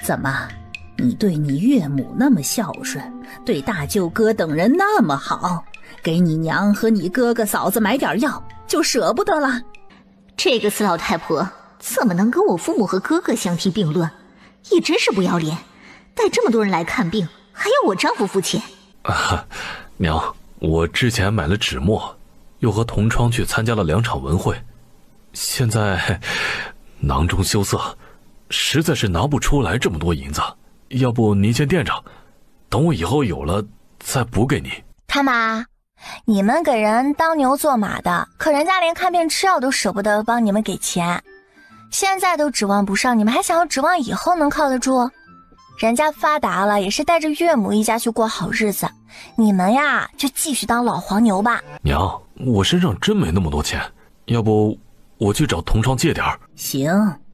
怎么，你对你岳母那么孝顺，对大舅哥等人那么好，给你娘和你哥哥嫂子买点药就舍不得了？这个死老太婆怎么能跟我父母和哥哥相提并论，也真是不要脸，带这么多人来看病还要我丈夫付钱。娘，我之前买了纸墨，又和同窗去参加了2场文会，现在囊中羞涩，实在是拿不出来这么多银子，要不您先垫着，等我以后有了再补给你。他妈，你们给人当牛做马的，可人家连看病吃药都舍不得帮你们给钱，现在都指望不上，你们还想要指望以后能靠得住？人家发达了也是带着岳母一家去过好日子，你们呀就继续当老黄牛吧。娘，我身上真没那么多钱，要不我去找同窗借点儿。行，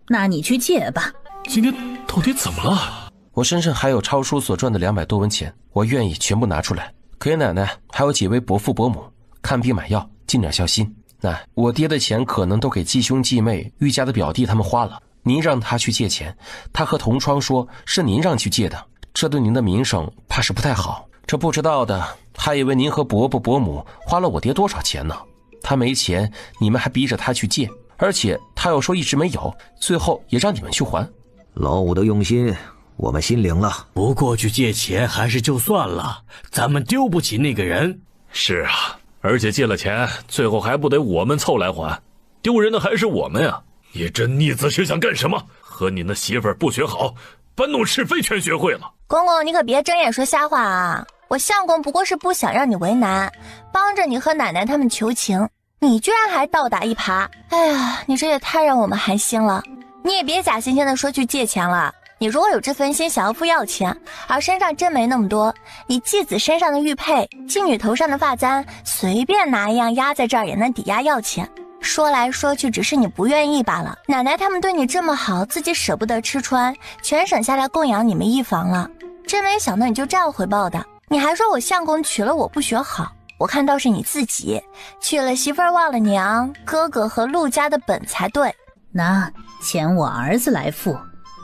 那你去借吧。今天到底怎么了？我身上还有超叔所赚的200多文钱，我愿意全部拿出来给奶奶还有几位伯父伯母看病买药，尽点孝心。我爹的钱可能都给继兄继妹玉家的表弟他们花了，您让他去借钱，他和同窗说是您让去借的，这对您的名声怕是不太好。这不知道的还以为您和伯伯伯母花了我爹多少钱呢。他没钱，你们还逼着他去借，而且他又说一直没有，最后也让你们去还。老五的用心我们心领了，不过去借钱还是就算了，咱们丢不起那个人。是啊，而且借了钱最后还不得我们凑来还，丢人的还是我们呀。你这逆子是想干什么？和你那媳妇儿不学好，搬弄是非全学会了。公公，你可别睁眼说瞎话啊！我相公不过是不想让你为难，帮着你和奶奶他们求情，你居然还倒打一耙！哎呀，你这也太让我们寒心了。你也别假惺惺的说去借钱了，你如果有这份心想要付要钱，而身上真没那么多，你继子身上的玉佩，继女头上的发簪，随便拿一样压在这儿也能抵押要钱。说来说去只是你不愿意罢了。奶奶他们对你这么好，自己舍不得吃穿，全省下来供养你们一房了，真没想到你就这样回报的。你还说我相公娶了我不学好，我看倒是你自己娶了媳妇儿忘了娘，哥哥和陆家的本才对。那钱我儿子来付，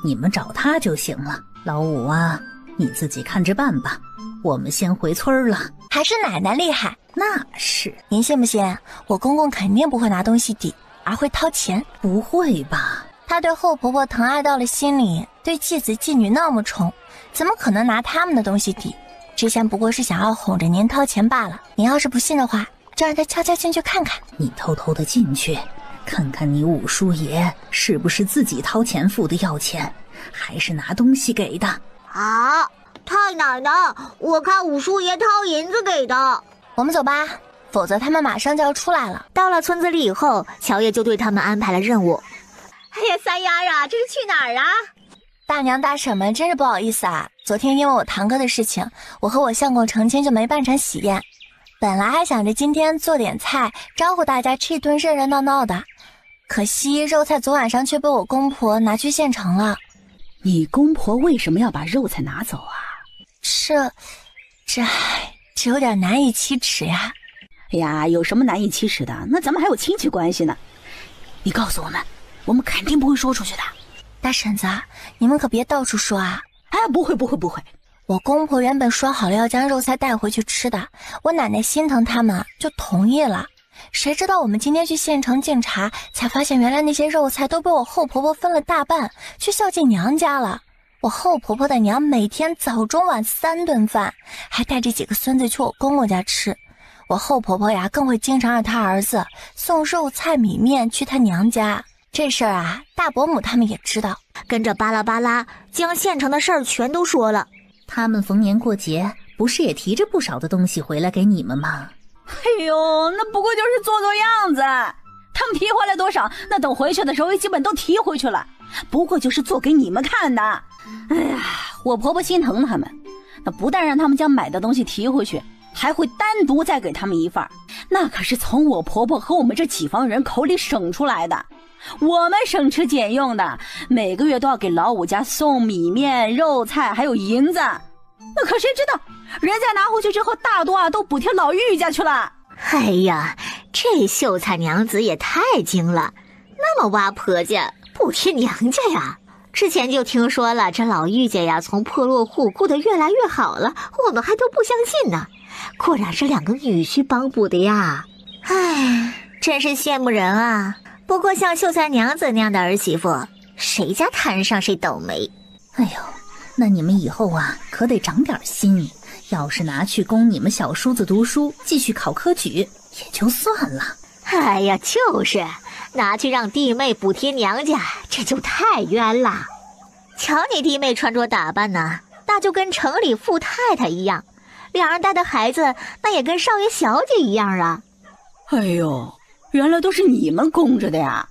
你们找他就行了。老五啊，你自己看着办吧，我们先回村了。还是奶奶厉害。那是。您信不信我公公肯定不会拿东西抵，而会掏钱？不会吧？他对后婆婆疼爱到了心里，对继子继女那么宠，怎么可能拿他们的东西抵？之前不过是想要哄着您掏钱罢了。您要是不信的话，就让他悄悄进去看看。你偷偷的进去看看你五叔爷是不是自己掏钱付的要钱，还是拿东西给的啊？太奶奶，我看五叔爷掏银子给的。我们走吧，否则他们马上就要出来了。到了村子里以后，乔爷就对他们安排了任务。哎呀，三丫啊，这是去哪儿啊？大娘大婶们真是不好意思啊，昨天因为我堂哥的事情，我和我相公成亲就没办成喜宴。本来还想着今天做点菜招呼大家吃一顿热热闹闹的，可惜肉菜昨晚上却被我公婆拿去县城了。你公婆为什么要把肉菜拿走啊？这有点难以启齿呀。哎呀，有什么难以启齿的？那咱们还有亲戚关系呢。你告诉我们肯定不会说出去的。大婶子，你们可别到处说啊。哎，不会。我公婆原本说好了要将肉菜带回去吃的，我奶奶心疼他们就同意了。谁知道我们今天去县城检查，才发现原来那些肉菜都被我后婆婆分了大半去孝敬娘家了。我后婆婆的娘每天早中晚3顿饭，还带着几个孙子去我公公家吃。我后婆婆呀更会经常让她儿子送肉菜米面去她娘家。这事儿啊，大伯母他们也知道，跟着巴拉巴拉将县城的事儿全都说了。他们逢年过节不是也提着不少的东西回来给你们吗？哎呦，那不过就是做做样子，他们提回来多少，那等回去的时候基本都提回去了，不过就是做给你们看的。哎呀，我婆婆心疼他们，那不但让他们将买的东西提回去，还会单独再给他们一份，那可是从我婆婆和我们这几房人口里省出来的。我们省吃俭用的，每个月都要给老五家送米面、肉菜还有银子，那可谁知道人家拿回去之后大多都补贴老玉家去了。哎呀，这秀才娘子也太精了，那么挖婆家补贴娘家呀。之前就听说了，这老玉家呀从破落户过得越来越好了，我们还都不相信呢。果然是2个女婿帮补的呀。唉，真是羡慕人啊。不过像秀才娘子那样的儿媳妇，谁家摊上谁倒霉。哎呦，那你们以后啊可得长点心，要是拿去供你们小叔子读书继续考科举也就算了。哎呀，就是拿去让弟妹补贴娘家，这就太冤了。瞧你弟妹穿着打扮呢，那就跟城里富太太一样，2人带的孩子那也跟少爷小姐一样啊。哎呦，原来都是你们供着的呀，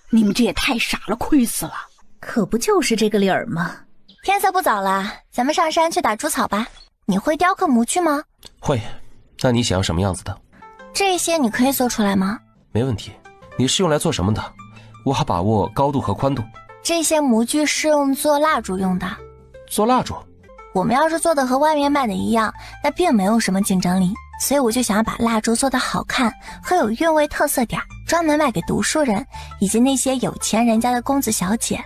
你们这也太傻了，亏死了。可不就是这个理儿吗？天色不早了，咱们上山去打猪草吧。你会雕刻模具吗？会。那你想要什么样子的？这些你可以做出来吗？没问题。你是用来做什么的？我好把握高度和宽度。这些模具是用做蜡烛用的。做蜡烛？我们要是做的和外面卖的一样，那并没有什么竞争力，所以我就想要把蜡烛做得好看和有韵味特色点，专门卖给读书人以及那些有钱人家的公子小姐。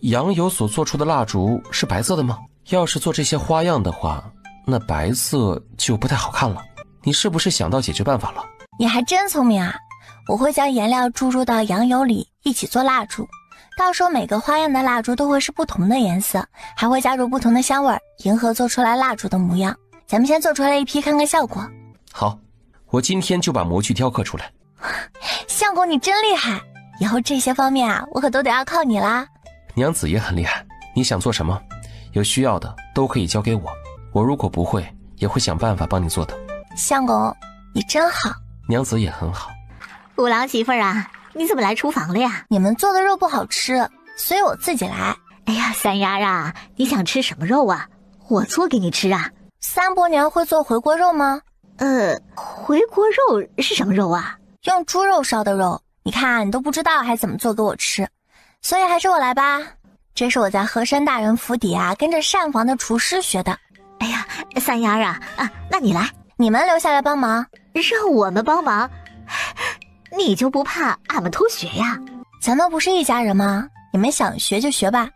杨友所做出的蜡烛是白色的吗？要是做这些花样的话，那白色就不太好看了。你是不是想到解决办法了？你还真聪明啊！我会将颜料注入到杨油里一起做蜡烛，到时候每个花样的蜡烛都会是不同的颜色，还会加入不同的香味，迎合做出来蜡烛的模样。咱们先做出来一批看看效果。好，我今天就把模具雕刻出来。相公你真厉害，以后这些方面啊，我可都得要靠你啦。娘子也很厉害，你想做什么，有需要的都可以交给我，我如果不会，也会想办法帮你做的。相公，你真好。娘子也很好。五郎媳妇儿啊，你怎么来厨房了呀？你们做的肉不好吃，所以我自己来。哎呀，三丫啊，你想吃什么肉啊？我做给你吃啊。三伯娘会做回锅肉吗？回锅肉是什么肉啊？用猪肉烧的肉，你看你都不知道还怎么做给我吃，所以还是我来吧。这是我在和珅大人府邸啊跟着膳房的厨师学的。哎呀，三丫啊，那你来，你们留下来帮忙。让我们帮忙？你就不怕俺们偷学呀？咱们不是一家人吗？你们想学就学吧，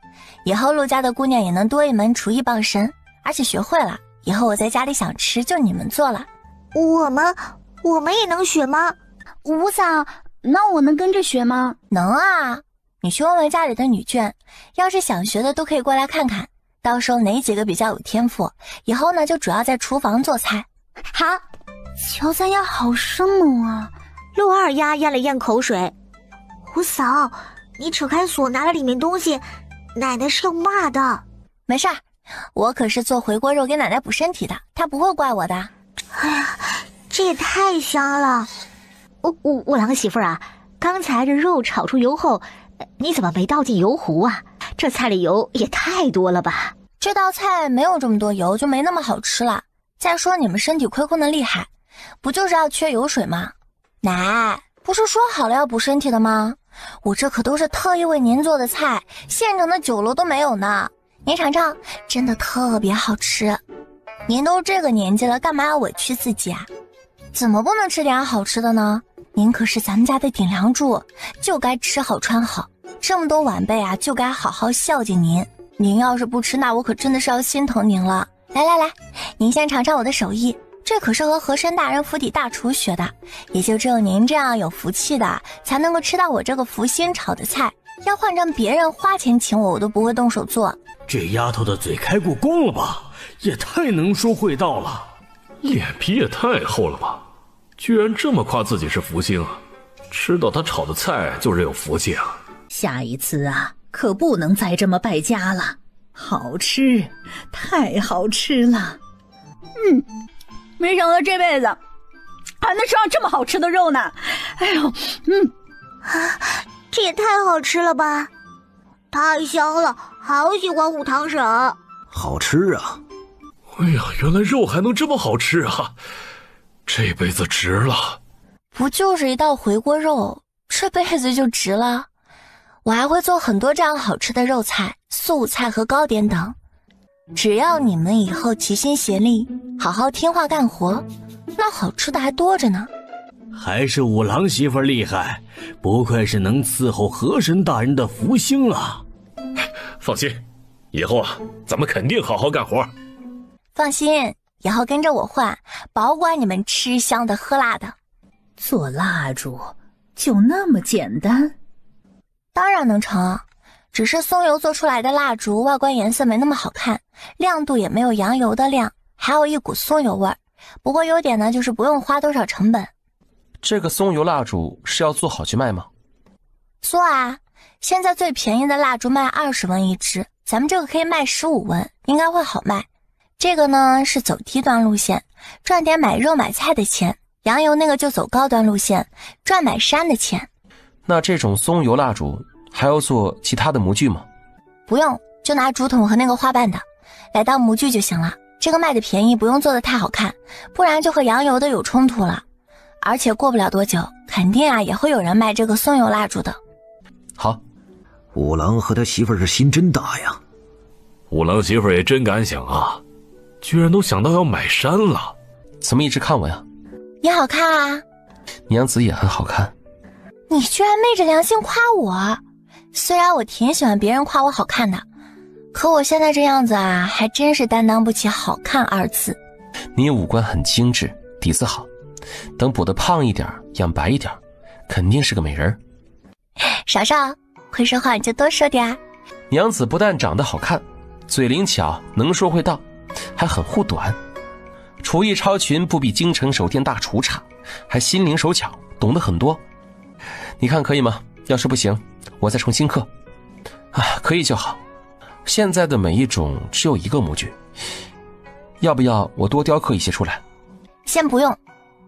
以后陆家的姑娘也能多一门厨艺傍身，而且学会了，以后我在家里想吃就你们做了。我们也能学吗？五嫂，那我能跟着学吗？能啊，你去问问家里的女眷，要是想学的都可以过来看看，到时候哪几个比较有天赋，以后呢就主要在厨房做菜。好。乔三丫好生猛啊！陆二丫咽了咽口水。五嫂，你扯开锁拿了里面东西，奶奶是要骂的。没事儿，我可是做回锅肉给奶奶补身体的，她不会怪我的。哎呀，这也太香了！五郎媳妇儿啊，刚才这肉炒出油后，你怎么没倒进油壶啊？这菜里油也太多了吧？这道菜没有这么多油，就没那么好吃了。再说你们身体亏空的厉害，不就是要缺油水吗？奶，不是说好了要补身体的吗？我这可都是特意为您做的菜，现成的酒楼都没有呢。您尝尝，真的特别好吃。您都这个年纪了，干嘛要委屈自己啊？怎么不能吃点好吃的呢？您可是咱们家的顶梁柱，就该吃好穿好。这么多晚辈啊，就该好好孝敬您。您要是不吃，那我可真的是要心疼您了。来，您先尝尝我的手艺，这可是和和珅大人府邸大厨学的，也就只有您这样有福气的，才能够吃到我这个福星炒的菜。要换成别人花钱请我，我都不会动手做。这丫头的嘴开过光了吧？也太能说会道了，脸皮也太厚了吧？居然这么夸自己是福星啊！吃到她炒的菜就是有福气啊！下一次啊，可不能再这么败家了。好吃，太好吃了。没想到这辈子还能吃上这么好吃的肉呢。哎呦，这也太好吃了吧！太香了，好喜欢五堂婶。好吃啊！哎呀，原来肉还能这么好吃啊！这辈子值了。不就是一道回锅肉，这辈子就值了。我还会做很多这样好吃的肉菜、素菜和糕点等。只要你们以后齐心协力，好好听话干活，那好吃的还多着呢。还是五郎媳妇厉害，不愧是能伺候和珅大人的福星啊！放心，以后啊，咱们肯定好好干活。放心，以后跟着我换，保管你们吃香的喝辣的。做蜡烛就那么简单？当然能成，只是松油做出来的蜡烛外观颜色没那么好看，亮度也没有羊油的亮，还有一股松油味儿。不过优点呢，就是不用花多少成本。这个松油蜡烛是要做好去卖吗？做啊，现在最便宜的蜡烛卖20文一支，咱们这个可以卖15文，应该会好卖。这个呢是走低端路线，赚点买肉买菜的钱；羊油那个就走高端路线，赚买山的钱。那这种松油蜡烛还要做其他的模具吗？不用，就拿竹筒和那个花瓣的来当模具就行了。这个卖的便宜，不用做的太好看，不然就和羊油的有冲突了。而且过不了多久，肯定啊也会有人卖这个松油蜡烛的。好，五郎和他媳妇儿是心真大呀。五郎媳妇儿也真敢想啊，居然都想到要买山了。怎么一直看我呀？你好看啊。娘子也很好看。你居然昧着良心夸我，虽然我挺喜欢别人夸我好看的，可我现在这样子啊，还真是担当不起好看2字。你五官很精致，底子好，等补得胖一点，养白一点，肯定是个美人。少少，会说话你就多说点。娘子不但长得好看，嘴灵巧，能说会道，还很护短，厨艺超群，不比京城手店大厨差，还心灵手巧，懂得很多。你看可以吗？要是不行，我再重新刻。可以就好。现在的每一种只有一个模具，要不要我多雕刻一些出来？先不用，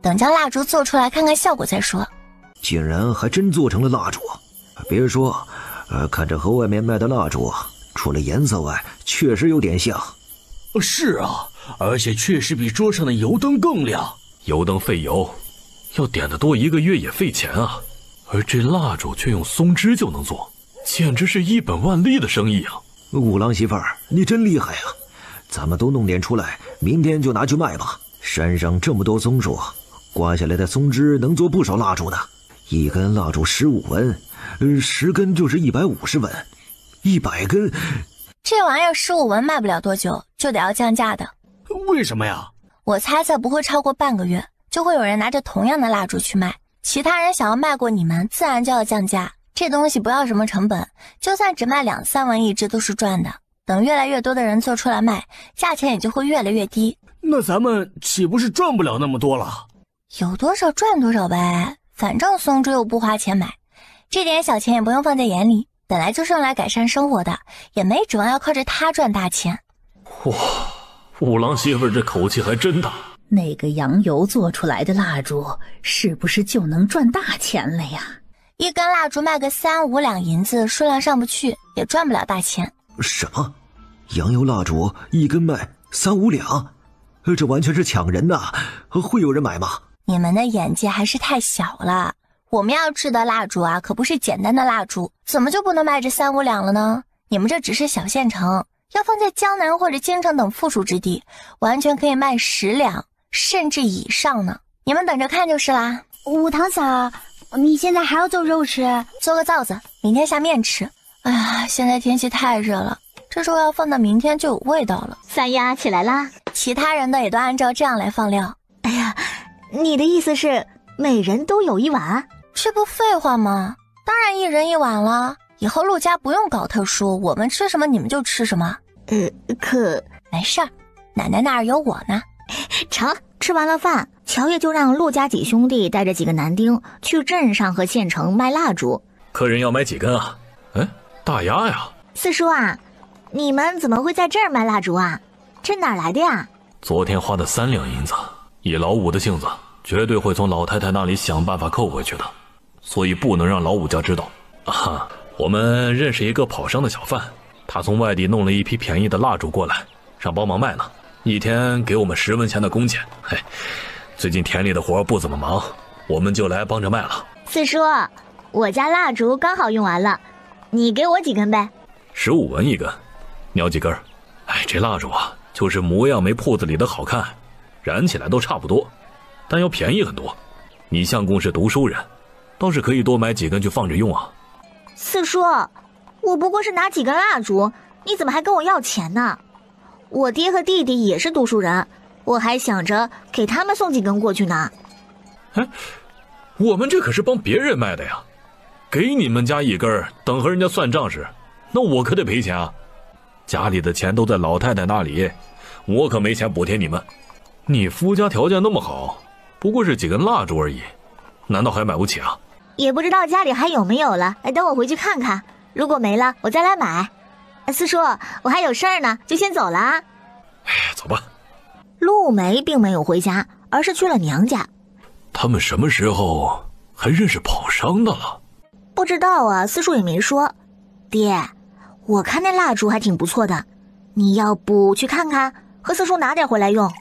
等将蜡烛做出来看看效果再说。竟然还真做成了蜡烛，别说，看着和外面卖的蜡烛，除了颜色外，确实有点像。是啊，而且确实比桌上的油灯更亮。油灯费油，要点得多1个月也费钱啊。而这蜡烛却用松枝就能做，简直是一本万利的生意啊！五郎媳妇儿，你真厉害啊！咱们都弄点出来，明天就拿去卖吧。山上这么多松树，刮下来的松枝能做不少蜡烛呢。一根蜡烛15文，10根就是150文，100根。这玩意儿15文卖不了多久，就得要降价的。为什么呀？我猜测不会超过半个月，就会有人拿着同样的蜡烛去卖。其他人想要卖过你们，自然就要降价。这东西不要什么成本，就算只卖2、3文一支都是赚的。等越来越多的人做出来卖，价钱也就会越来越低。那咱们岂不是赚不了那么多了？有多少赚多少呗，反正松枝又不花钱买，这点小钱也不用放在眼里。本来就是用来改善生活的，也没指望要靠着它赚大钱。哇，五郎媳妇这口气还真大。那个羊油做出来的蜡烛，是不是就能赚大钱了呀？一根蜡烛卖个3、5两银子，数量上不去，也赚不了大钱。什么？羊油蜡烛一根卖3、5两？这完全是抢人呐！会有人买吗？你们的眼界还是太小了。我们要制的蜡烛啊，可不是简单的蜡烛，怎么就不能卖这3、5两了呢？你们这只是小县城，要放在江南或者京城等富庶之地，完全可以卖10两甚至以上呢。你们等着看就是啦。武堂嫂，你现在还要做肉吃？做个灶子，明天下面吃。哎呀，现在天气太热了，这肉要放到明天就有味道了。三丫起来啦，其他人的也都按照这样来放料。哎呀，你的意思是每人都有1碗？这不废话吗？当然1人1碗了。以后陆家不用搞特殊，我们吃什么你们就吃什么。可没事儿，奶奶那儿有我呢。成。吃完了饭，乔爷就让陆家几兄弟带着几个男丁去镇上和县城卖蜡烛。客人要买几根啊？哎，大丫呀！四叔啊，你们怎么会在这儿卖蜡烛啊？这哪来的呀？昨天花的3两银子，以老五的性子，绝对会从老太太那里想办法扣回去的，所以不能让老五家知道。啊，我们认识一个跑商的小贩，他从外地弄了一批便宜的蜡烛过来，让帮忙卖呢。1天给我们10文钱的工钱。嘿，最近田里的活不怎么忙，我们就来帮着卖了。四叔，我家蜡烛刚好用完了，你给我几根呗？15文一根，你要几根？哎，这蜡烛啊，就是模样没铺子里的好看，燃起来都差不多，但要便宜很多。你相公是读书人，倒是可以多买几根去放着用啊。四叔，我不过是拿几根蜡烛，你怎么还跟我要钱呢？我爹和弟弟也是读书人，我还想着给他们送几根过去呢。哎，我们这可是帮别人卖的呀，给你们家1根，等和人家算账时，那我可得赔钱啊。家里的钱都在老太太那里，我可没钱补贴你们。你夫家条件那么好，不过是几根蜡烛而已，难道还买不起啊？也不知道家里还有没有了，等我回去看看，如果没了我再来买。四叔，我还有事儿呢，就先走了啊。哎，走吧。陆梅并没有回家，而是去了娘家。他们什么时候还认识跑商的了？不知道啊，四叔也没说。爹，我看那蜡烛还挺不错的，你要不去看看，和四叔拿点回来用。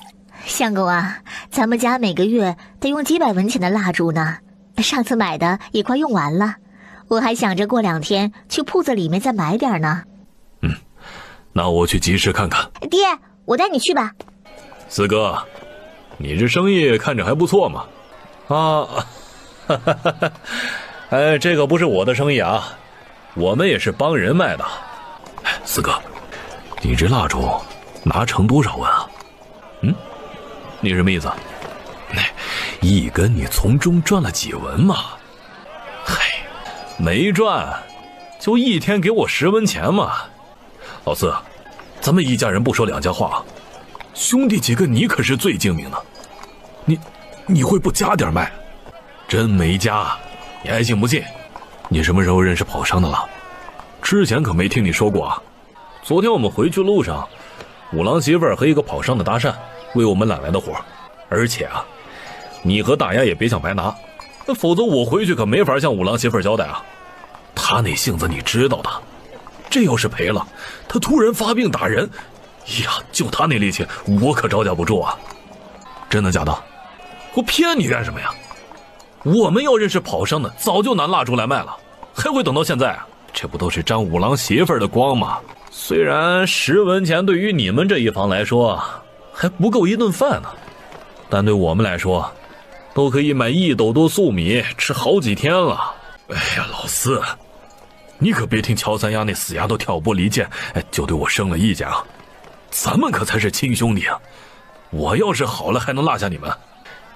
相公啊，咱们家每个月得用几百文钱的蜡烛呢，上次买的也快用完了，我还想着过2天去铺子里面再买点呢。那我去集市看看。爹，我带你去吧。四哥，你这生意看着还不错嘛。啊，哎，这个不是我的生意啊，我们也是帮人卖的。哎，四哥，你这蜡烛拿成多少文啊？你什么意思？1根你从中赚了几文嘛？嘿，没赚，就1天给我10文钱嘛。老四，咱们一家人不说两家话，兄弟几个你可是最精明的，你会不加点卖？真没加，你爱信不信？你什么时候认识跑商的了？之前可没听你说过啊。昨天我们回去路上，五郎媳妇儿和一个跑商的搭讪，为我们揽来的活。而且啊，你和大丫也别想白拿，否则我回去可没法向五郎媳妇儿交代啊。他那性子你知道的，这要是赔了，他突然发病打人，呀，就他那力气，我可招架不住啊。真的假的？我骗你干什么呀？我们要认识跑商的，早就拿蜡烛来卖了，还会等到现在啊？这不都是沾五郎媳妇儿的光吗？虽然10文钱对于你们这一方来说还不够一顿饭呢，但对我们来说都可以买1斗多粟米吃好几天了。哎呀，老四，你可别听乔三丫那死丫头挑拨离间，就对我生了意见啊！咱们可才是亲兄弟啊！我要是好了还能落下你们，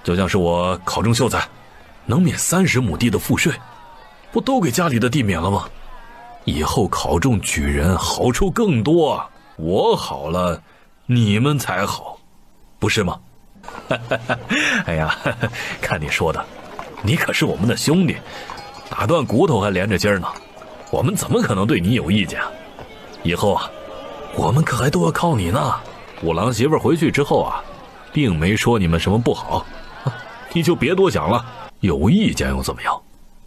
就像是我考中秀才能免30亩地的赋税，不都给家里的地免了吗？以后考中举人好处更多，我好了你们才好，不是吗？哎呀，看你说的，你可是我们的兄弟，打断骨头还连着筋儿呢，我们怎么可能对你有意见啊？以后啊，我们可还都要靠你呢。五郎媳妇回去之后啊，并没说你们什么不好，你就别多想了，有意见又怎么样，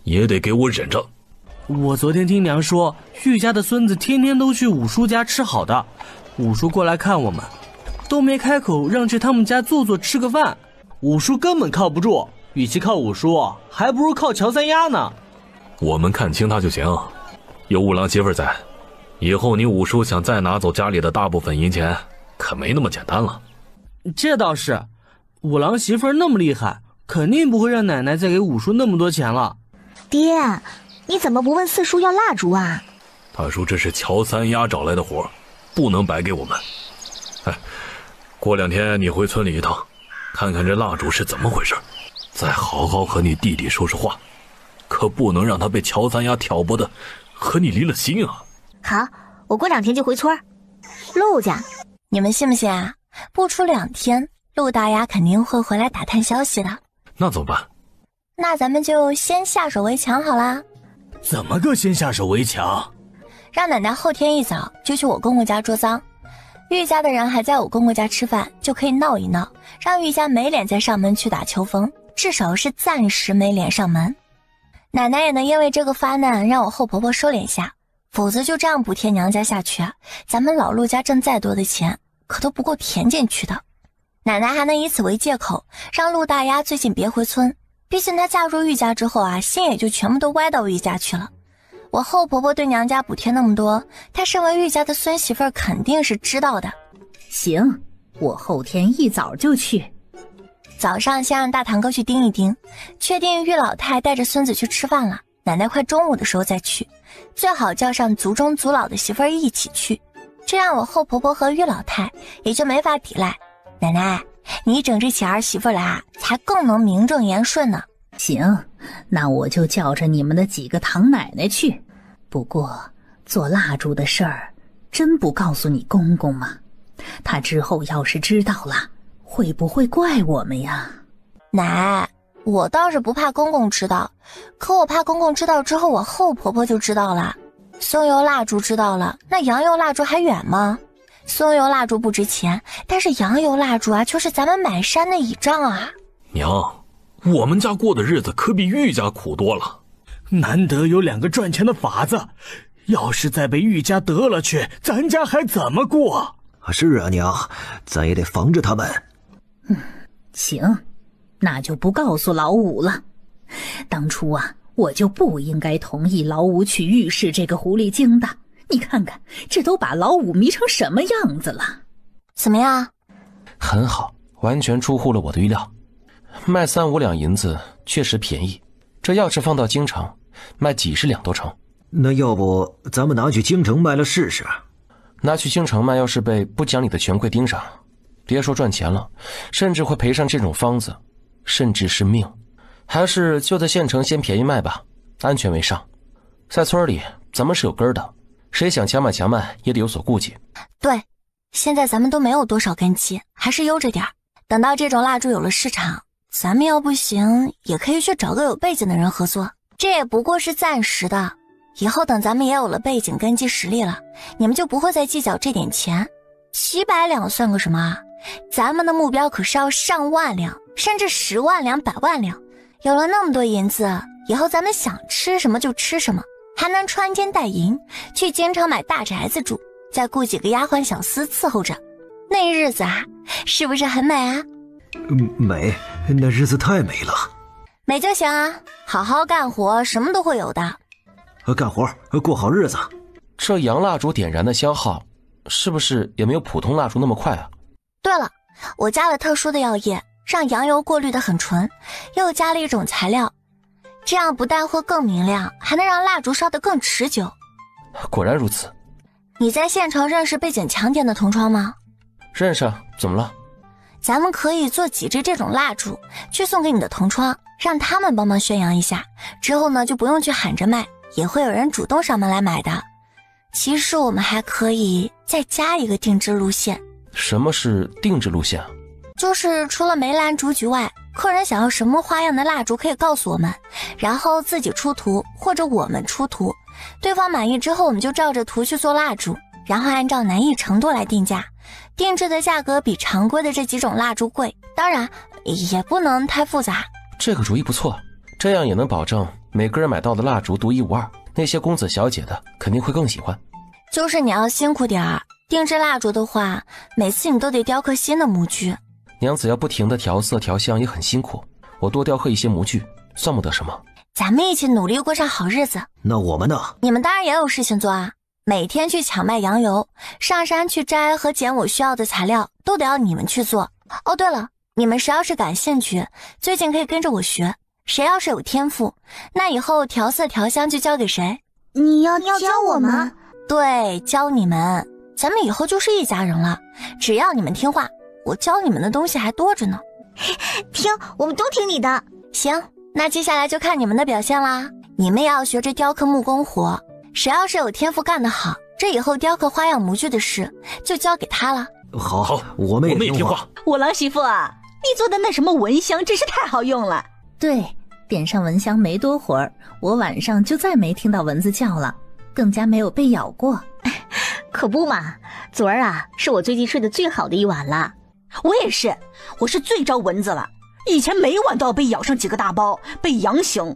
也得给我忍着。我昨天听娘说，玉家的孙子天天都去五叔家吃好的，五叔过来看我们，都没开口让去他们家坐吃个饭。五叔根本靠不住，与其靠五叔，还不如靠乔三丫呢。我们看清他就行，有五郎媳妇在，以后你五叔想再拿走家里的大部分银钱，可没那么简单了。这倒是，五郎媳妇那么厉害，肯定不会让奶奶再给五叔那么多钱了。爹，你怎么不问四叔要蜡烛啊？他说这是乔三丫找来的活，不能白给我们。过2天你回村里一趟，看看这蜡烛是怎么回事，再好好和你弟弟说说话，可不能让他被乔三丫挑拨的和你离了心啊。好，我过2天就回村。陆家，你们信不信啊？不出2天，陆大丫肯定会回来打探消息的。那怎么办？那咱们就先下手为强好啦。怎么个先下手为强？让奶奶后天一早就去我公公家捉赃，玉家的人还在我公公家吃饭，就可以闹一闹，让玉家没脸再上门去打秋风，至少是暂时没脸上门。奶奶也能因为这个发难，让我后婆婆收敛下，否则就这样补贴娘家下去，咱们老陆家挣再多的钱，可都不够填进去的。奶奶还能以此为借口，让陆大丫最近别回村，毕竟她嫁入玉家之后心也就全部都歪到玉家去了。我后婆婆对娘家补贴那么多，她身为玉家的孙媳妇儿肯定是知道的。行，我后天一早就去。早上先让大堂哥去盯一盯，确定玉老太带着孙子去吃饭了，奶奶快中午的时候再去，最好叫上族中族老的媳妇儿一起去，这样我后婆婆和玉老太也就没法抵赖。奶奶，你整这起儿媳妇来才更能名正言顺呢。行，那我就叫着你们的几个堂奶奶去。不过做蜡烛的事儿，真不告诉你公公吗？他之后要是知道了，会不会怪我们呀？奶，我倒是不怕公公知道，可我怕公公知道之后，我后婆婆就知道了。松油蜡烛知道了，那羊油蜡烛还远吗？松油蜡烛不值钱，但是羊油蜡烛就是咱们买山的倚仗啊。娘，我们家过的日子可比玉家苦多了，难得有2个赚钱的法子，要是再被玉家得了去，咱家还怎么过？是啊，娘，咱也得防着他们。行，那就不告诉老五了。当初我就不应该同意老五娶玉氏这个狐狸精的。你看看，这都把老五迷成什么样子了？怎么样？很好，完全出乎了我的预料。卖3-5两银子确实便宜，这要是放到京城，卖几十两都成。那要不咱们拿去京城卖了试试？拿去京城卖，要是被不讲理的权贵盯上，别说赚钱了，甚至会赔上这种方子，甚至是命。还是就在县城先便宜卖吧，安全为上。在村里咱们是有根的，谁想强买强卖也得有所顾忌。对，现在咱们都没有多少根基，还是悠着点。等到这种蜡烛有了市场，咱们要不行也可以去找个有背景的人合作，这也不过是暂时的。以后等咱们也有了背景根基实力了，你们就不会再计较这点钱。700两算个什么啊？咱们的目标可是要上万两，甚至10万两、100万两。有了那么多银子，以后咱们想吃什么就吃什么，还能穿金戴银，去京城买大宅子住，再雇几个丫鬟小厮伺候着，那日子啊，是不是很美啊？美，那日子太美了。美就行啊，好好干活，什么都会有的。干活，过好日子。这洋蜡烛点燃的消耗，是不是也没有普通蜡烛那么快啊？对了，我加了特殊的药液，让羊油过滤得很纯，又加了一种材料，这样不但会更明亮，还能让蜡烛烧得更持久。果然如此。你在县城认识背景强点的同窗吗？认识，怎么了？咱们可以做几支这种蜡烛，去送给你的同窗，让他们帮忙宣扬一下。之后呢，就不用去喊着卖，也会有人主动上门来买的。其实我们还可以再加一个定制路线。什么是定制路线啊？就是除了梅兰竹菊外，客人想要什么花样的蜡烛可以告诉我们，然后自己出图或者我们出图，对方满意之后我们就照着图去做蜡烛，然后按照难易程度来定价。定制的价格比常规的这几种蜡烛贵，当然也不能太复杂。这个主意不错，这样也能保证每个人买到的蜡烛独一无二，那些公子小姐的肯定会更喜欢。就是你要辛苦点儿，定制蜡烛的话，每次你都得雕刻新的模具。娘子要不停地调色调香也很辛苦，我多雕刻一些模具算不得什么。咱们一起努力过上好日子。那我们呢？你们当然也有事情做啊，每天去抢卖羊油，上山去摘和捡我需要的材料，都得要你们去做。哦对了，你们谁要是感兴趣，最近可以跟着我学，谁要是有天赋，那以后调色调香就交给谁。你要教我吗？对，教你们，咱们以后就是一家人了，只要你们听话，我教你们的东西还多着呢。听，我们都听你的。行，那接下来就看你们的表现啦。你们也要学着雕刻木工活，谁要是有天赋干得好，这以后雕刻花样模具的事就交给他了。好，我们也听话。五郎媳妇啊，你做的那什么蚊香真是太好用了。对，点上蚊香没多会儿，我晚上就再没听到蚊子叫了，更加没有被咬过。可不嘛，昨儿啊是我最近睡得最好的一晚了。我也是，我是最招蚊子了，以前每晚都要被咬上几个大包，被痒醒，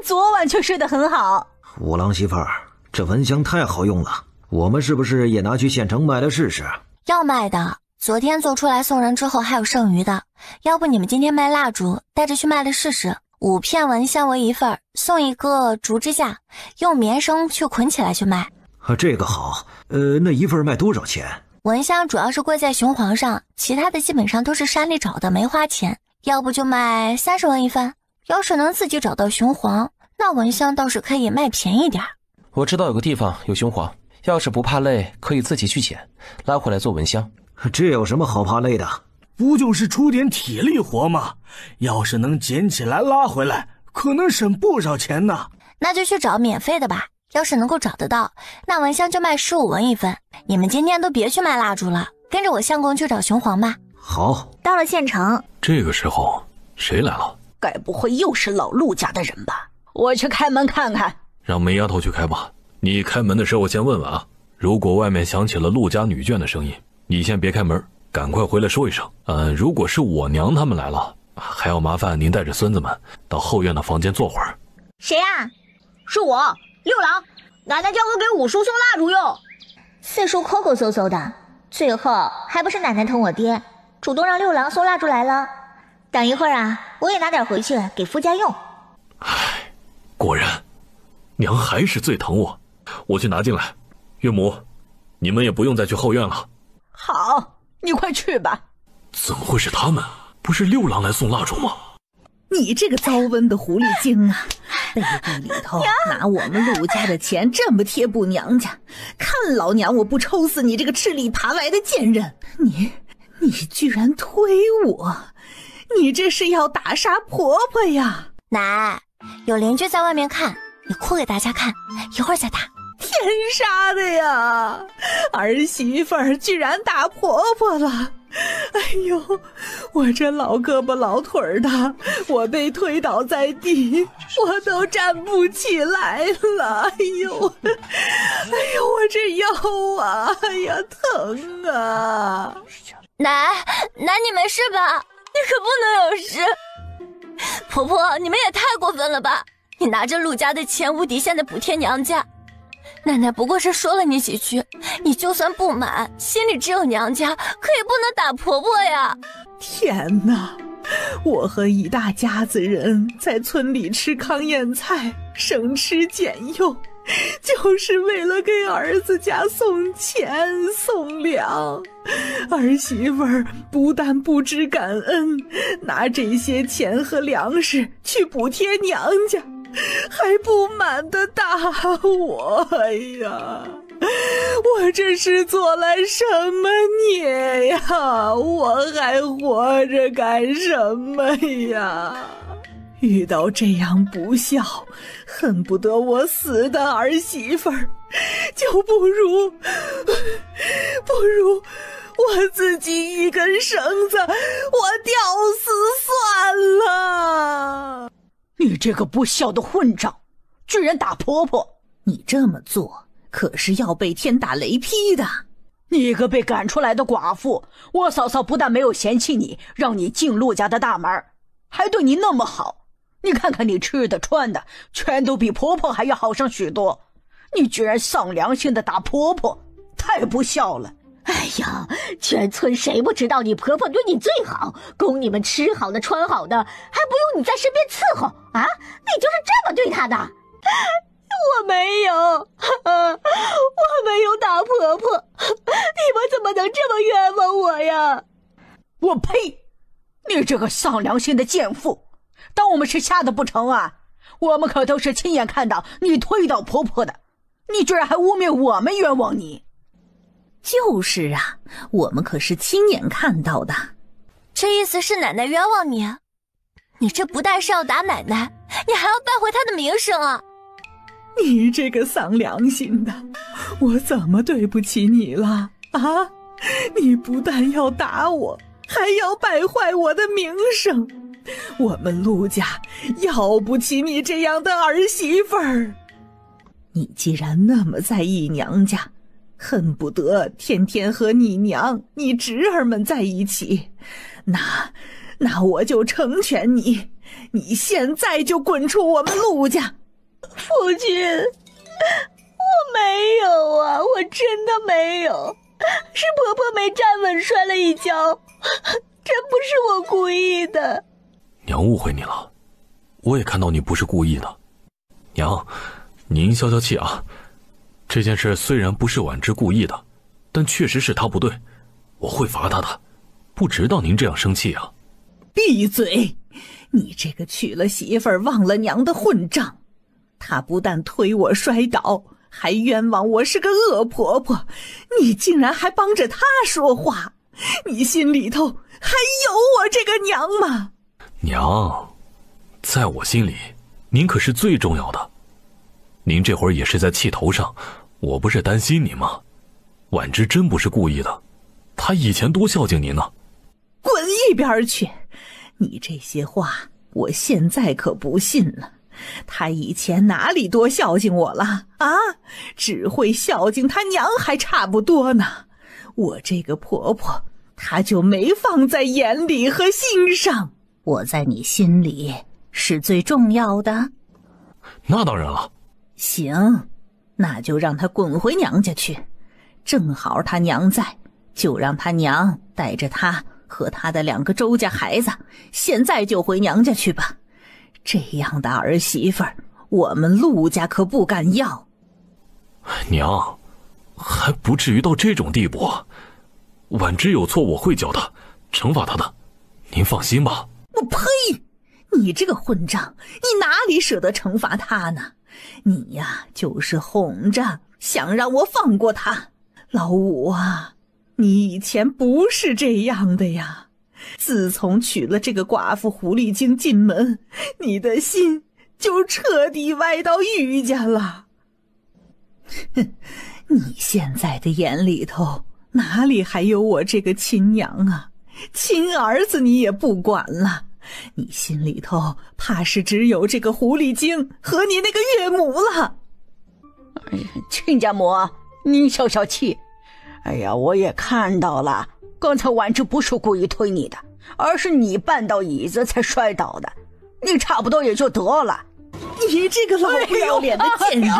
昨晚却睡得很好。五郎媳妇儿，这蚊香太好用了，我们是不是也拿去县城卖了试试？要卖的，昨天做出来送人之后还有剩余的，要不你们今天卖蜡烛，带着去卖了试试。5片蚊香为一份，送一个竹支架，用棉绳去捆起来去卖。这个好，那一份卖多少钱？蚊香主要是贵在雄黄上，其他的基本上都是山里找的，没花钱。要不就卖30文一份，要是能自己找到雄黄，那蚊香倒是可以卖便宜点。我知道有个地方有雄黄，要是不怕累，可以自己去捡，拉回来做蚊香。这有什么好怕累的？不就是出点体力活吗？要是能捡起来拉回来，可能省不少钱呢。那就去找免费的吧，要是能够找得到，那蚊香就卖15文一份。你们今天都别去卖蜡烛了，跟着我相公去找雄黄吧。好。到了县城，这个时候谁来了？该不会又是老陆家的人吧？我去开门看看。让梅丫头去开吧。你开门的时候先问问啊，如果外面响起了陆家女眷的声音，你先别开门，赶快回来说一声。如果是我娘他们来了，还要麻烦您带着孙子们到后院的房间坐会儿。谁啊？是我，六郎。奶奶叫我给五叔送蜡烛用。四叔抠抠搜搜的，最后还不是奶奶疼我爹，主动让六郎送蜡烛来了。等一会儿啊，我也拿点回去给夫家用。唉，果然，娘还是最疼我。我去拿进来。岳母，你们也不用再去后院了。好，你快去吧。怎么会是他们？不是六郎来送蜡烛吗？你这个糟瘟的狐狸精啊，背地里头拿我们陆家的钱这么贴补娘家，看老娘我不抽死你这个吃里扒外的贱人！你居然推我，你这是要打杀婆婆呀！奶，有邻居在外面看，你哭给大家看，一会儿再打。天天杀的呀！儿媳妇儿居然打婆婆了！哎呦，我这老胳膊老腿的，我被推倒在地，我都站不起来了！哎呦，我这腰啊，哎呀，疼啊！奶，你没事吧？你可不能有事！婆婆，你们也太过分了吧！你拿着陆家的钱无底线的补贴娘家，奶奶不过是说了你几句，你就算不满，心里只有娘家，可也不能打婆婆呀！天哪，我和一大家子人在村里吃糠咽菜，省吃俭用，就是为了给儿子家送钱送粮。儿媳妇儿不但不知感恩，拿这些钱和粮食去补贴娘家，还不满地打我。哎呀，我这是做了什么孽呀？我还活着干什么呀？遇到这样不孝，恨不得我死的儿媳妇儿，就不如我自己一根绳子，我吊死算了。你这个不孝的混账，居然打婆婆！你这么做可是要被天打雷劈的。你一个被赶出来的寡妇，我嫂嫂不但没有嫌弃你，让你进陆家的大门，还对你那么好。你看看你吃的穿的，全都比婆婆还要好上许多。你居然丧良心的打婆婆，太不孝了！哎呀，全村谁不知道你婆婆对你最好，供你们吃好的穿好的，还不用你在身边伺候啊？你就是这么对她的？我没有，我没有打婆婆，你们怎么能这么冤枉我呀？我呸！你这个丧良心的贱妇，当我们是瞎的不成啊？我们可都是亲眼看到你推倒婆婆的，你居然还污蔑我们冤枉你！就是啊，我们可是亲眼看到的。这意思是奶奶冤枉你？你这不但是要打奶奶，你还要败坏她的名声啊！你这个丧良心的，我怎么对不起你了啊？你不但要打我，还要败坏我的名声，我们陆家要不起你这样的儿媳妇儿。你既然那么在意娘家，恨不得天天和你娘、你侄儿们在一起，那我就成全你，你现在就滚出我们陆家。父亲，我没有啊，我真的没有，是婆婆没站稳摔了一跤，真不是我故意的。娘误会你了，我也看到你不是故意的。娘，您消消气啊，这件事虽然不是婉之故意的，但确实是她不对，我会罚她的，不值当您这样生气啊。闭嘴！你这个娶了媳妇儿忘了娘的混账！她不但推我摔倒，还冤枉我是个恶婆婆，你竟然还帮着她说话，你心里头还有我这个娘吗？娘，在我心里，您可是最重要的。您这会儿也是在气头上，我不是担心您吗？婉之真不是故意的，她以前多孝敬您呢。滚一边去！你这些话我现在可不信了。她以前哪里多孝敬我了啊？只会孝敬她娘还差不多呢。我这个婆婆，她就没放在眼里和心上。我在你心里是最重要的。那当然了。行，那就让她滚回娘家去。正好她娘在，就让她娘带着她和她的2个周家孩子，现在就回娘家去吧。这样的儿媳妇儿，我们陆家可不敢要。娘，还不至于到这种地步。婉之有错，我会教她，惩罚她的，您放心吧。我呸！你这个混账，你哪里舍得惩罚她呢？你呀，就是哄着，想让我放过她。老五啊，你以前不是这样的呀。自从娶了这个寡妇狐狸精进门，你的心就彻底歪到玉家了。你现在的眼里头哪里还有我这个亲娘啊？亲儿子你也不管了，你心里头怕是只有这个狐狸精和你那个岳母了。哎呀，亲家母，您消消气。哎呀，我也看到了，刚才婉芝不是故意推你的，而是你绊到椅子才摔倒的，你差不多也就得了。你这个老不要脸的贱人，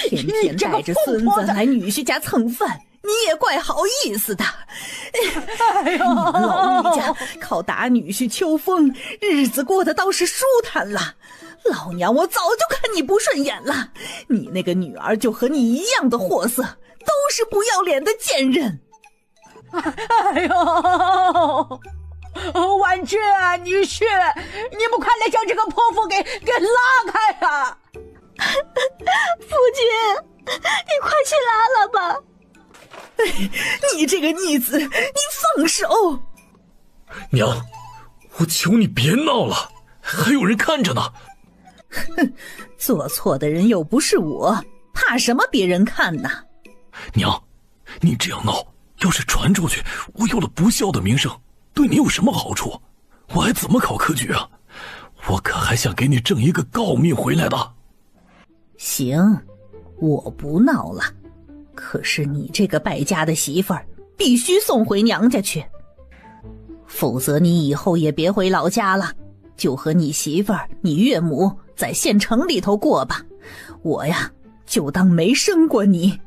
天天带着孙子来女婿家蹭饭，你也怪好意思的。你们老女家靠打女婿秋风，日子过得倒是舒坦了。老娘我早就看你不顺眼了，你那个女儿就和你一样的货色，都是不要脸的贱人。哎呦！婉芝啊，女婿，你们快来将这个泼妇给拉开啊！夫君，你快去拉了吧！你这个逆子，你放手！娘，我求你别闹了，还有人看着呢。哼，做错的人又不是我，怕什么别人看呢？娘，你这样闹，要是传出去，我有了不孝的名声，对你有什么好处？我还怎么考科举啊？我可还想给你挣一个诰命回来的。行，我不闹了。可是你这个败家的媳妇儿，必须送回娘家去，否则你以后也别回老家了，就和你媳妇儿、你岳母在县城里头过吧。我呀，就当没生过你。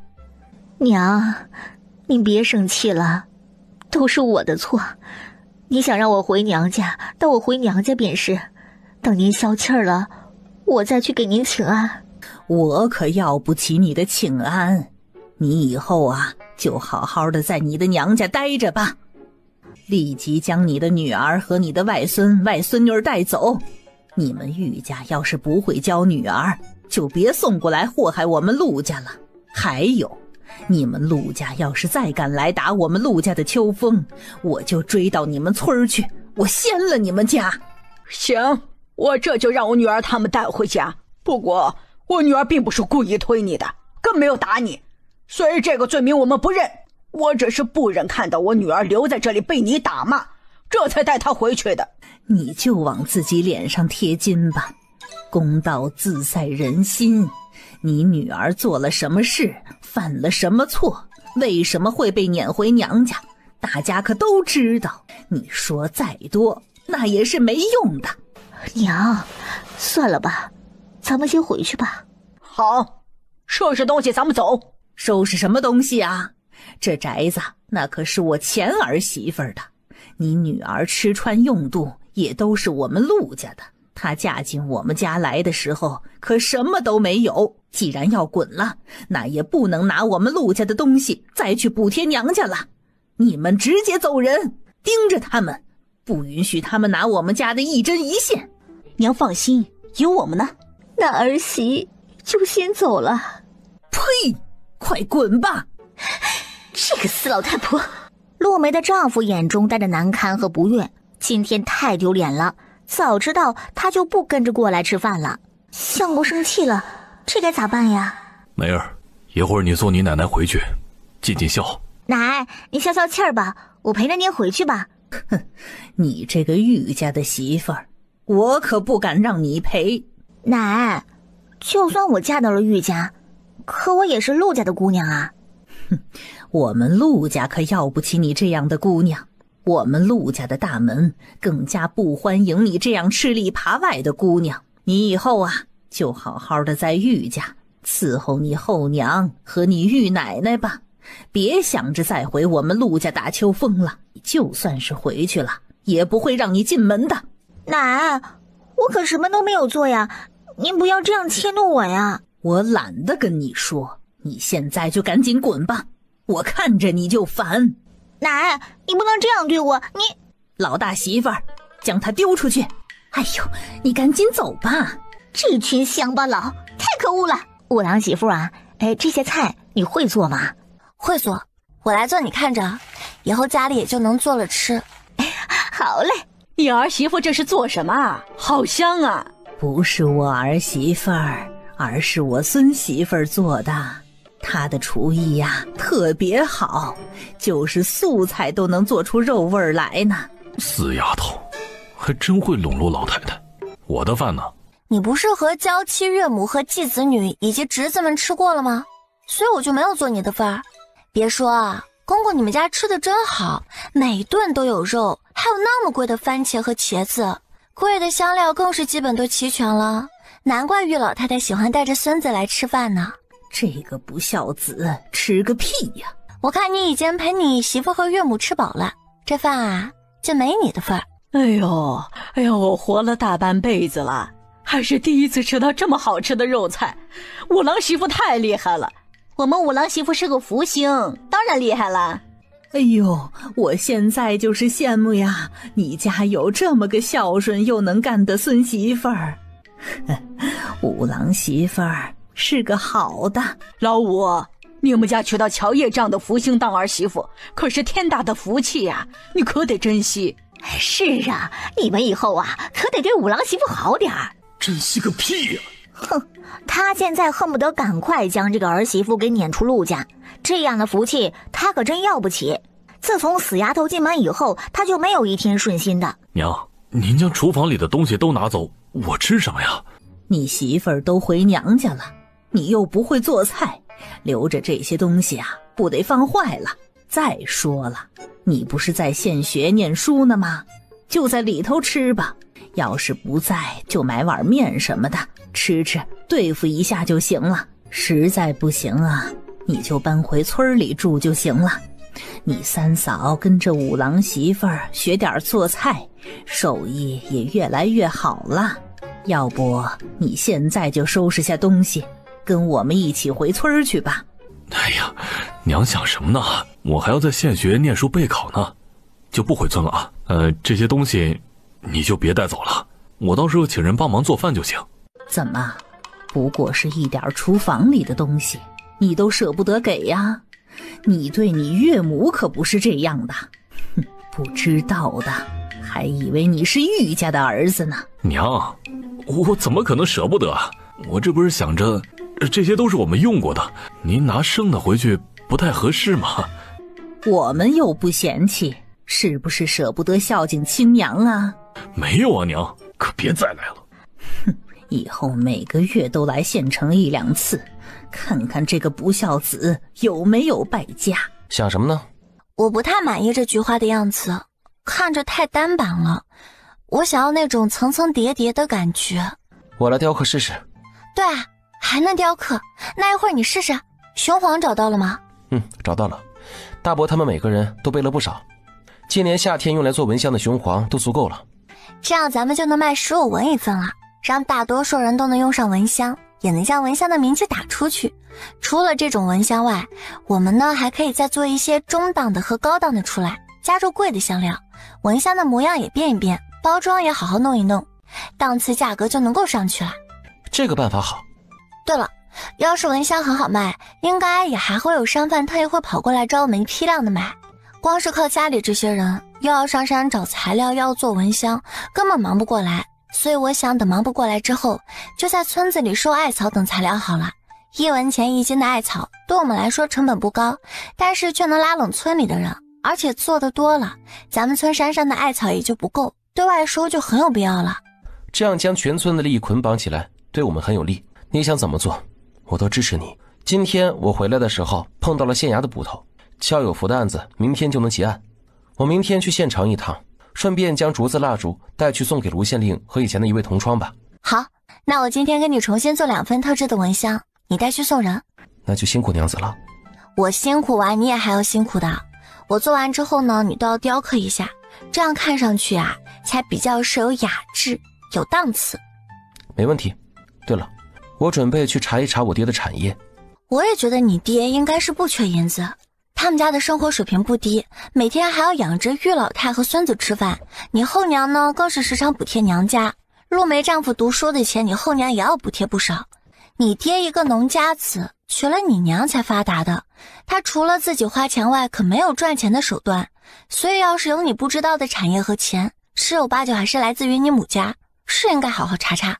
娘，你别生气了，都是我的错。你想让我回娘家，等我回娘家便是。等您消气儿了，我再去给您请安。我可要不起你的请安，你以后啊，就好好的在你的娘家待着吧。立即将你的女儿和你的外孙、外孙女带走。你们玉家要是不会教女儿，就别送过来祸害我们陆家了。还有，你们陆家要是再敢来打我们陆家的秋风，我就追到你们村去，我掀了你们家。行，我这就让我女儿他们带回家。不过我女儿并不是故意推你的，更没有打你，所以这个罪名我们不认。我只是不忍看到我女儿留在这里被你打骂，这才带她回去的。你就往自己脸上贴金吧，公道自在人心。你女儿做了什么事，犯了什么错，为什么会被撵回娘家，大家可都知道。你说再多，那也是没用的。娘，算了吧，咱们先回去吧。好，收拾东西咱们走。收拾什么东西啊？这宅子那可是我前儿媳妇儿的，你女儿吃穿用度也都是我们陆家的。她嫁进我们家来的时候可什么都没有，既然要滚了，那也不能拿我们陆家的东西再去补贴娘家了。你们直接走人，盯着他们，不允许他们拿我们家的一针一线。娘放心，有我们呢。那儿媳就先走了。呸！快滚吧！这个死老太婆！陆梅的丈夫眼中带着难堪和不悦，今天太丢脸了。早知道他就不跟着过来吃饭了。相公生气了，这该咋办呀？梅儿，一会儿你送你奶奶回去，尽尽孝。奶，你消消气儿吧，我陪着您回去吧。哼，你这个玉家的媳妇儿，我可不敢让你陪。奶，就算我嫁到了玉家，可我也是陆家的姑娘啊。哼，我们陆家可要不起你这样的姑娘。我们陆家的大门更加不欢迎你这样吃里扒外的姑娘。你以后啊，就好好的在玉家伺候你后娘和你玉奶奶吧，别想着再回我们陆家打秋风了。就算是回去了，也不会让你进门的。奶，我可什么都没有做呀，您不要这样迁怒我呀。我懒得跟你说，你现在就赶紧滚吧，我看着你就烦。奶，你不能这样对我，你老大媳妇儿，将他丢出去。哎呦，你赶紧走吧。这群乡巴佬太可恶了。五郎媳妇啊，这些菜你会做吗？会做，我来做你看着，以后家里也就能做了吃。好嘞。你儿媳妇这是做什么啊？好香啊。不是我儿媳妇儿，而是我孙媳妇儿做的。他的厨艺呀，特别好，就是素菜都能做出肉味儿来呢。死丫头，还真会笼络老太太。我的饭呢？你不是和娇妻、岳母和继子女以及侄子们吃过了吗？所以我就没有做你的份儿。别说啊，公公你们家吃的真好，每顿都有肉，还有那么贵的番茄和茄子，贵的香料更是基本都齐全了。难怪玉老太太喜欢带着孙子来吃饭呢。这个不孝子吃个屁呀！我看你已经陪你媳妇和岳母吃饱了，这饭啊就没你的份儿。哎呦，我活了大半辈子了，还是第一次吃到这么好吃的肉菜。五郎媳妇太厉害了，我们五郎媳妇是个福星，当然厉害了。哎呦，我现在就是羡慕呀，你家有这么个孝顺又能干的孙媳妇儿。五郎媳妇儿是个好的。老五，你们家娶到乔叶这样的福星当儿媳妇，可是天大的福气呀，你可得珍惜。是啊，你们以后啊，可得对五郎媳妇好点儿。珍惜个屁呀！哼，他现在恨不得赶快将这个儿媳妇给撵出陆家，这样的福气他可真要不起。自从死丫头进门以后，他就没有一天顺心的。娘，您将厨房里的东西都拿走，我吃啥呀？你媳妇儿都回娘家了，你又不会做菜，留着这些东西啊，不得放坏了。再说了，你不是在县学念书呢吗？就在里头吃吧，要是不在，就买碗面什么的吃吃，对付一下就行了。实在不行啊，你就搬回村里住就行了。你三嫂跟着五郎媳妇儿学点做菜，手艺也越来越好了。要不你现在就收拾下东西，跟我们一起回村去吧。哎呀，娘想什么呢？我还要在县学念书备考呢，就不回村了啊。这些东西你就别带走了，我到时候请人帮忙做饭就行。怎么，不过是一点厨房里的东西，你都舍不得给呀？你对你岳母可不是这样的。哼，不知道的还以为你是玉家的儿子呢。娘，我怎么可能舍不得啊？我这不是想着这些都是我们用过的，您拿剩的回去不太合适吗？我们又不嫌弃，是不是舍不得孝敬亲娘啊？没有啊，娘，可别再来了。哼，以后每个月都来县城1、2次，看看这个不孝子有没有败家。想什么呢？我不太满意这菊花的样子，看着太单板了，我想要那种层层叠叠的感觉。我来雕刻试试。对啊，还能雕刻，那一会儿你试试。雄黄找到了吗？找到了。大伯他们每个人都备了不少，今年夏天用来做蚊香的雄黄都足够了。这样咱们就能卖15文1份了，让大多数人都能用上蚊香，也能将蚊香的名气打出去。除了这种蚊香外，我们呢还可以再做一些中档的和高档的出来，加入贵的香料，蚊香的模样也变一变，包装也好好弄一弄，档次价格就能够上去了。这个办法好。对了，要是蚊香很好卖，应该也还会有商贩特意会跑过来找我们批量的买。光是靠家里这些人，又要上山找材料，要做蚊香，根本忙不过来。所以我想等忙不过来之后，就在村子里收艾草等材料好了。1文钱1斤的艾草，对我们来说成本不高，但是却能拉拢村里的人，而且做得多了，咱们村山上的艾草也就不够，对外收就很有必要了。这样将全村的利益捆绑起来，对我们很有利。你想怎么做，我都支持你。今天我回来的时候碰到了县衙的捕头，肖有福的案子明天就能结案。我明天去县城一趟，顺便将竹子蜡烛带去送给卢县令和以前的一位同窗吧。好，那我今天给你重新做2份特制的蚊香，你带去送人。那就辛苦娘子了。我辛苦完你也还要辛苦的。我做完之后呢，你都要雕刻一下，这样看上去啊才比较是有雅致有档次。没问题。对了，我准备去查一查我爹的产业。我也觉得你爹应该是不缺银子，他们家的生活水平不低，每天还要养着玉老太和孙子吃饭。你后娘呢更是时常补贴娘家，陆梅丈夫读书的钱你后娘也要补贴不少。你爹一个农家子，娶了你娘才发达的，他除了自己花钱外可没有赚钱的手段，所以要是有你不知道的产业和钱，十有八九还是来自于你母家，是应该好好查查。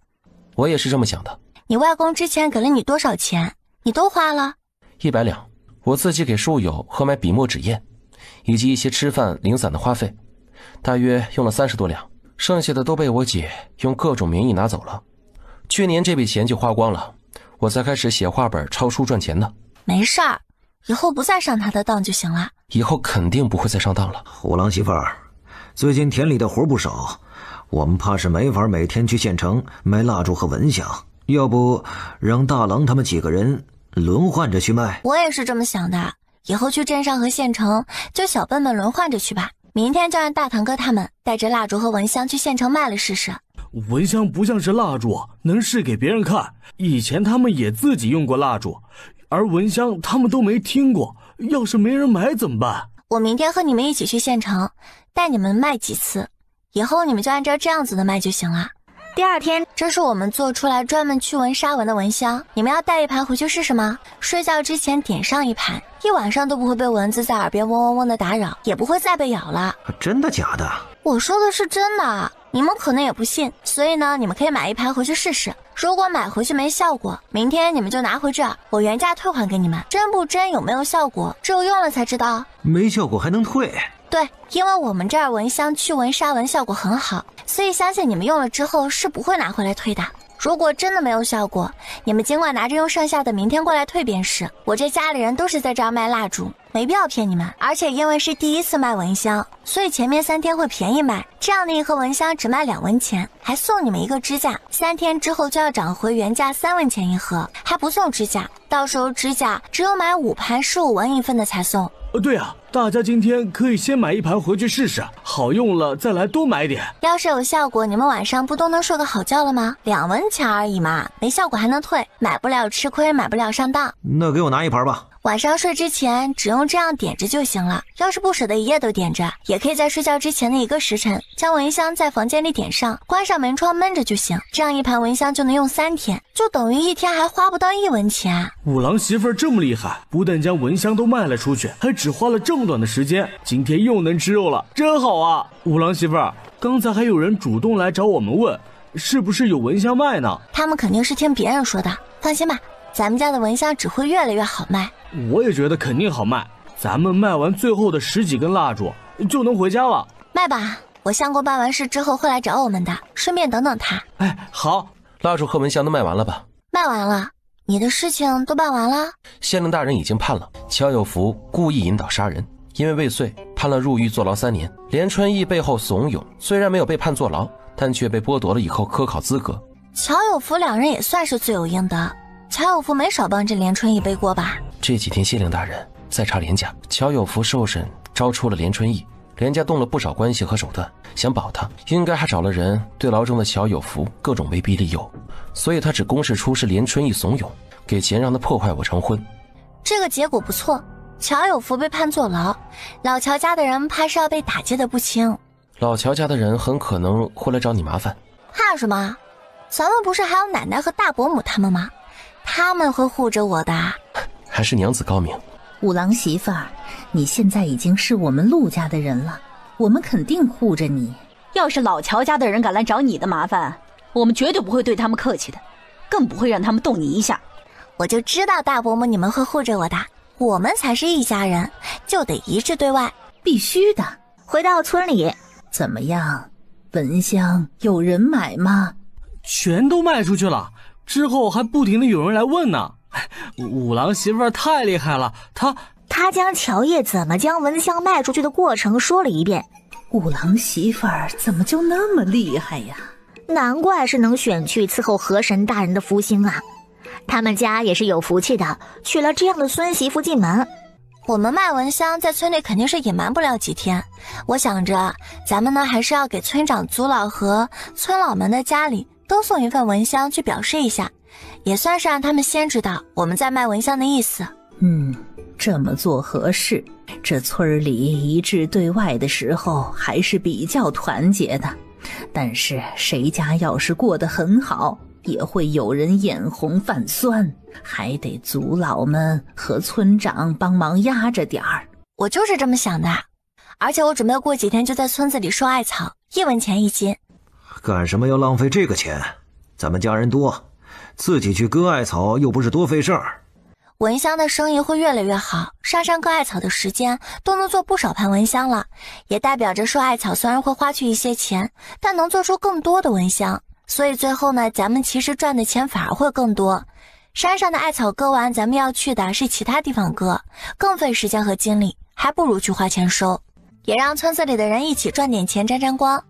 我也是这么想的。你外公之前给了你多少钱，你都花了？ 100两，我自己给书友合买笔墨纸砚，以及一些吃饭零散的花费，大约用了30多两，剩下的都被我姐用各种名义拿走了。去年这笔钱就花光了，我才开始写画本抄书赚钱的。没事儿，以后不再上他的当就行了。以后肯定不会再上当了。虎狼媳妇儿，最近田里的活不少，我们怕是没法每天去县城买蜡烛和蚊香，要不让大郎他们几个人轮换着去卖？我也是这么想的，以后去镇上和县城就小辈们轮换着去吧。明天就让大堂哥他们带着蜡烛和蚊香去县城卖了试试。蚊香不像是蜡烛，能试给别人看。以前他们也自己用过蜡烛，而蚊香他们都没听过，要是没人买怎么办？我明天和你们一起去县城，带你们卖几次，以后你们就按照这样子的卖就行了。第二天，这是我们做出来专门驱蚊杀蚊的蚊香，你们要带一盘回去试试吗？睡觉之前点上一盘，一晚上都不会被蚊子在耳边嗡嗡嗡的打扰，也不会再被咬了。真的假的？我说的是真的，你们可能也不信，所以呢，你们可以买一盘回去试试。如果买回去没效果，明天你们就拿回这儿，我原价退还给你们。真不真有没有效果，只有用了才知道。没效果还能退？对，因为我们这儿蚊香驱蚊杀蚊效果很好，所以相信你们用了之后是不会拿回来退的。如果真的没有效果，你们尽管拿着用剩下的明天过来退便是。我这家里人都是在这儿卖蜡烛，没必要骗你们。而且因为是第一次卖蚊香，所以前面3天会便宜卖，这样的一盒蚊香只卖2文钱，还送你们一个支架，3天之后就要涨回原价3文钱一盒，还不送支架，到时候支架只有买5盘15文一份的才送。对啊，大家今天可以先买一盘回去试试，好用了再来多买点。要是有效果，你们晚上不都能睡个好觉了吗？2文钱而已嘛，没效果还能退，买不了吃亏，买不了上当。那给我拿一盘吧。晚上睡之前只用这样点着就行了，要是不舍得一夜都点着，也可以在睡觉之前的1个时辰将蚊香在房间里点上，关上门窗闷着就行，这样一盘蚊香就能用3天，就等于1天还花不到1文钱。五郎媳妇儿这么厉害，不但将蚊香都卖了出去，还只花了这么短的时间，今天又能吃肉了，真好啊！五郎媳妇儿，刚才还有人主动来找我们问，是不是有蚊香卖呢？他们肯定是听别人说的，放心吧，咱们家的蚊香只会越来越好卖。我也觉得肯定好卖，咱们卖完最后的10几根蜡烛就能回家了。卖吧，我相公办完事之后会来找我们的，顺便等等他。哎，好。蜡烛和蚊香都卖完了吧？卖完了。你的事情都办完了？县令大人已经判了乔有福故意引导杀人，因为未遂判了入狱坐牢3年。连春义背后怂恿，虽然没有被判坐牢，但却被剥夺了以后科考资格。乔有福2人也算是罪有应得，乔有福没少帮着连春义背锅吧？这几天县令大人在查连家，乔有福受审招出了连春义，连家动了不少关系和手段，想保他，应该还找了人对牢中的乔有福各种威逼利诱，所以他只公示出是连春义怂恿，给钱让他破坏我成婚。这个结果不错，乔有福被判坐牢，老乔家的人怕是要被打击的不轻。老乔家的人很可能会来找你麻烦。怕什么？咱们不是还有奶奶和大伯母他们吗？他们会护着我的。还是娘子高明。五郎媳妇儿，你现在已经是我们陆家的人了，我们肯定护着你。要是老乔家的人敢来找你的麻烦，我们绝对不会对他们客气的，更不会让他们动你一下。我就知道大伯母你们会护着我的，我们才是一家人，就得一致对外。必须的。回到村里，怎么样？蚊香有人买吗？全都卖出去了，之后还不停的有人来问呢。五郎媳妇儿太厉害了，他将乔叶怎么将蚊香卖出去的过程说了一遍。五郎媳妇儿怎么就那么厉害呀？难怪是能选去伺候河神大人的福星啊！他们家也是有福气的，娶了这样的孙媳妇进门。我们卖蚊香在村里肯定是隐瞒不了几天，我想着咱们呢还是要给村长、族老和村老们的家里都送一份蚊香去表示一下，也算是让他们先知道我们在卖蚊香的意思。这么做合适。这村里一致对外的时候还是比较团结的，但是谁家要是过得很好，也会有人眼红泛酸，还得族老们和村长帮忙压着点儿。我就是这么想的，而且我准备过几天就在村子里收艾草，1文钱1斤。干什么要浪费这个钱？咱们家人多，自己去割艾草又不是多费事儿。蚊香的生意会越来越好，珊珊割艾草的时间都能做不少盘蚊香了，也代表着说艾草虽然会花去一些钱，但能做出更多的蚊香，所以最后呢，咱们其实赚的钱反而会更多。山上的艾草割完，咱们要去的是其他地方割，更费时间和精力，还不如去花钱收，也让村子里的人一起赚点钱沾沾光，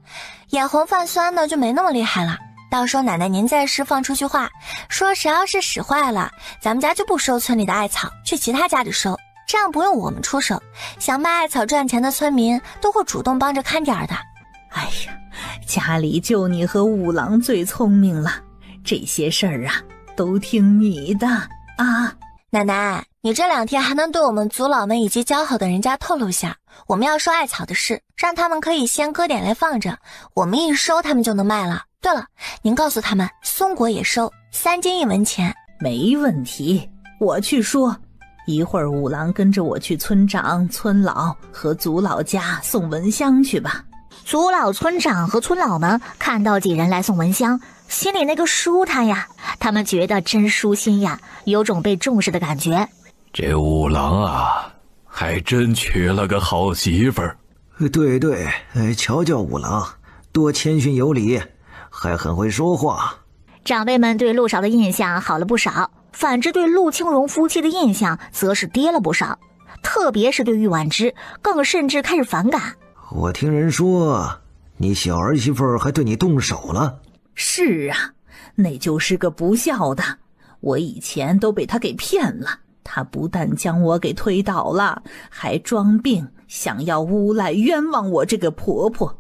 眼红泛酸的就没那么厉害了。到时候奶奶您再释放出去话，说谁要是使坏了，咱们家就不收村里的艾草，去其他家里收，这样不用我们出手，想卖艾草赚钱的村民都会主动帮着看点的。哎呀，家里就你和五郎最聪明了，这些事儿啊都听你的啊。奶奶，你这2天还能对我们族老们以及交好的人家透露下，我们要收艾草的事，让他们可以先割点来放着，我们一收他们就能卖了。对了，您告诉他们松果也收，3斤1文钱。没问题，我去说。一会儿五郎跟着我去村长、村老和族老家送蚊香去吧。族老、村长和村老们看到几人来送蚊香，心里那个舒坦呀，他们觉得真舒心呀，有种被重视的感觉。这五郎啊，还真娶了个好媳妇儿。对对，瞧瞧五郎，多谦逊有礼，还很会说话。长辈们对陆少的印象好了不少，反之对陆清荣夫妻的印象则是跌了不少，特别是对玉婉之，更甚至开始反感。我听人说，你小儿媳妇还对你动手了。是啊，那就是个不孝的，我以前都被他给骗了。他不但将我给推倒了，还装病，想要诬赖冤枉我这个婆婆，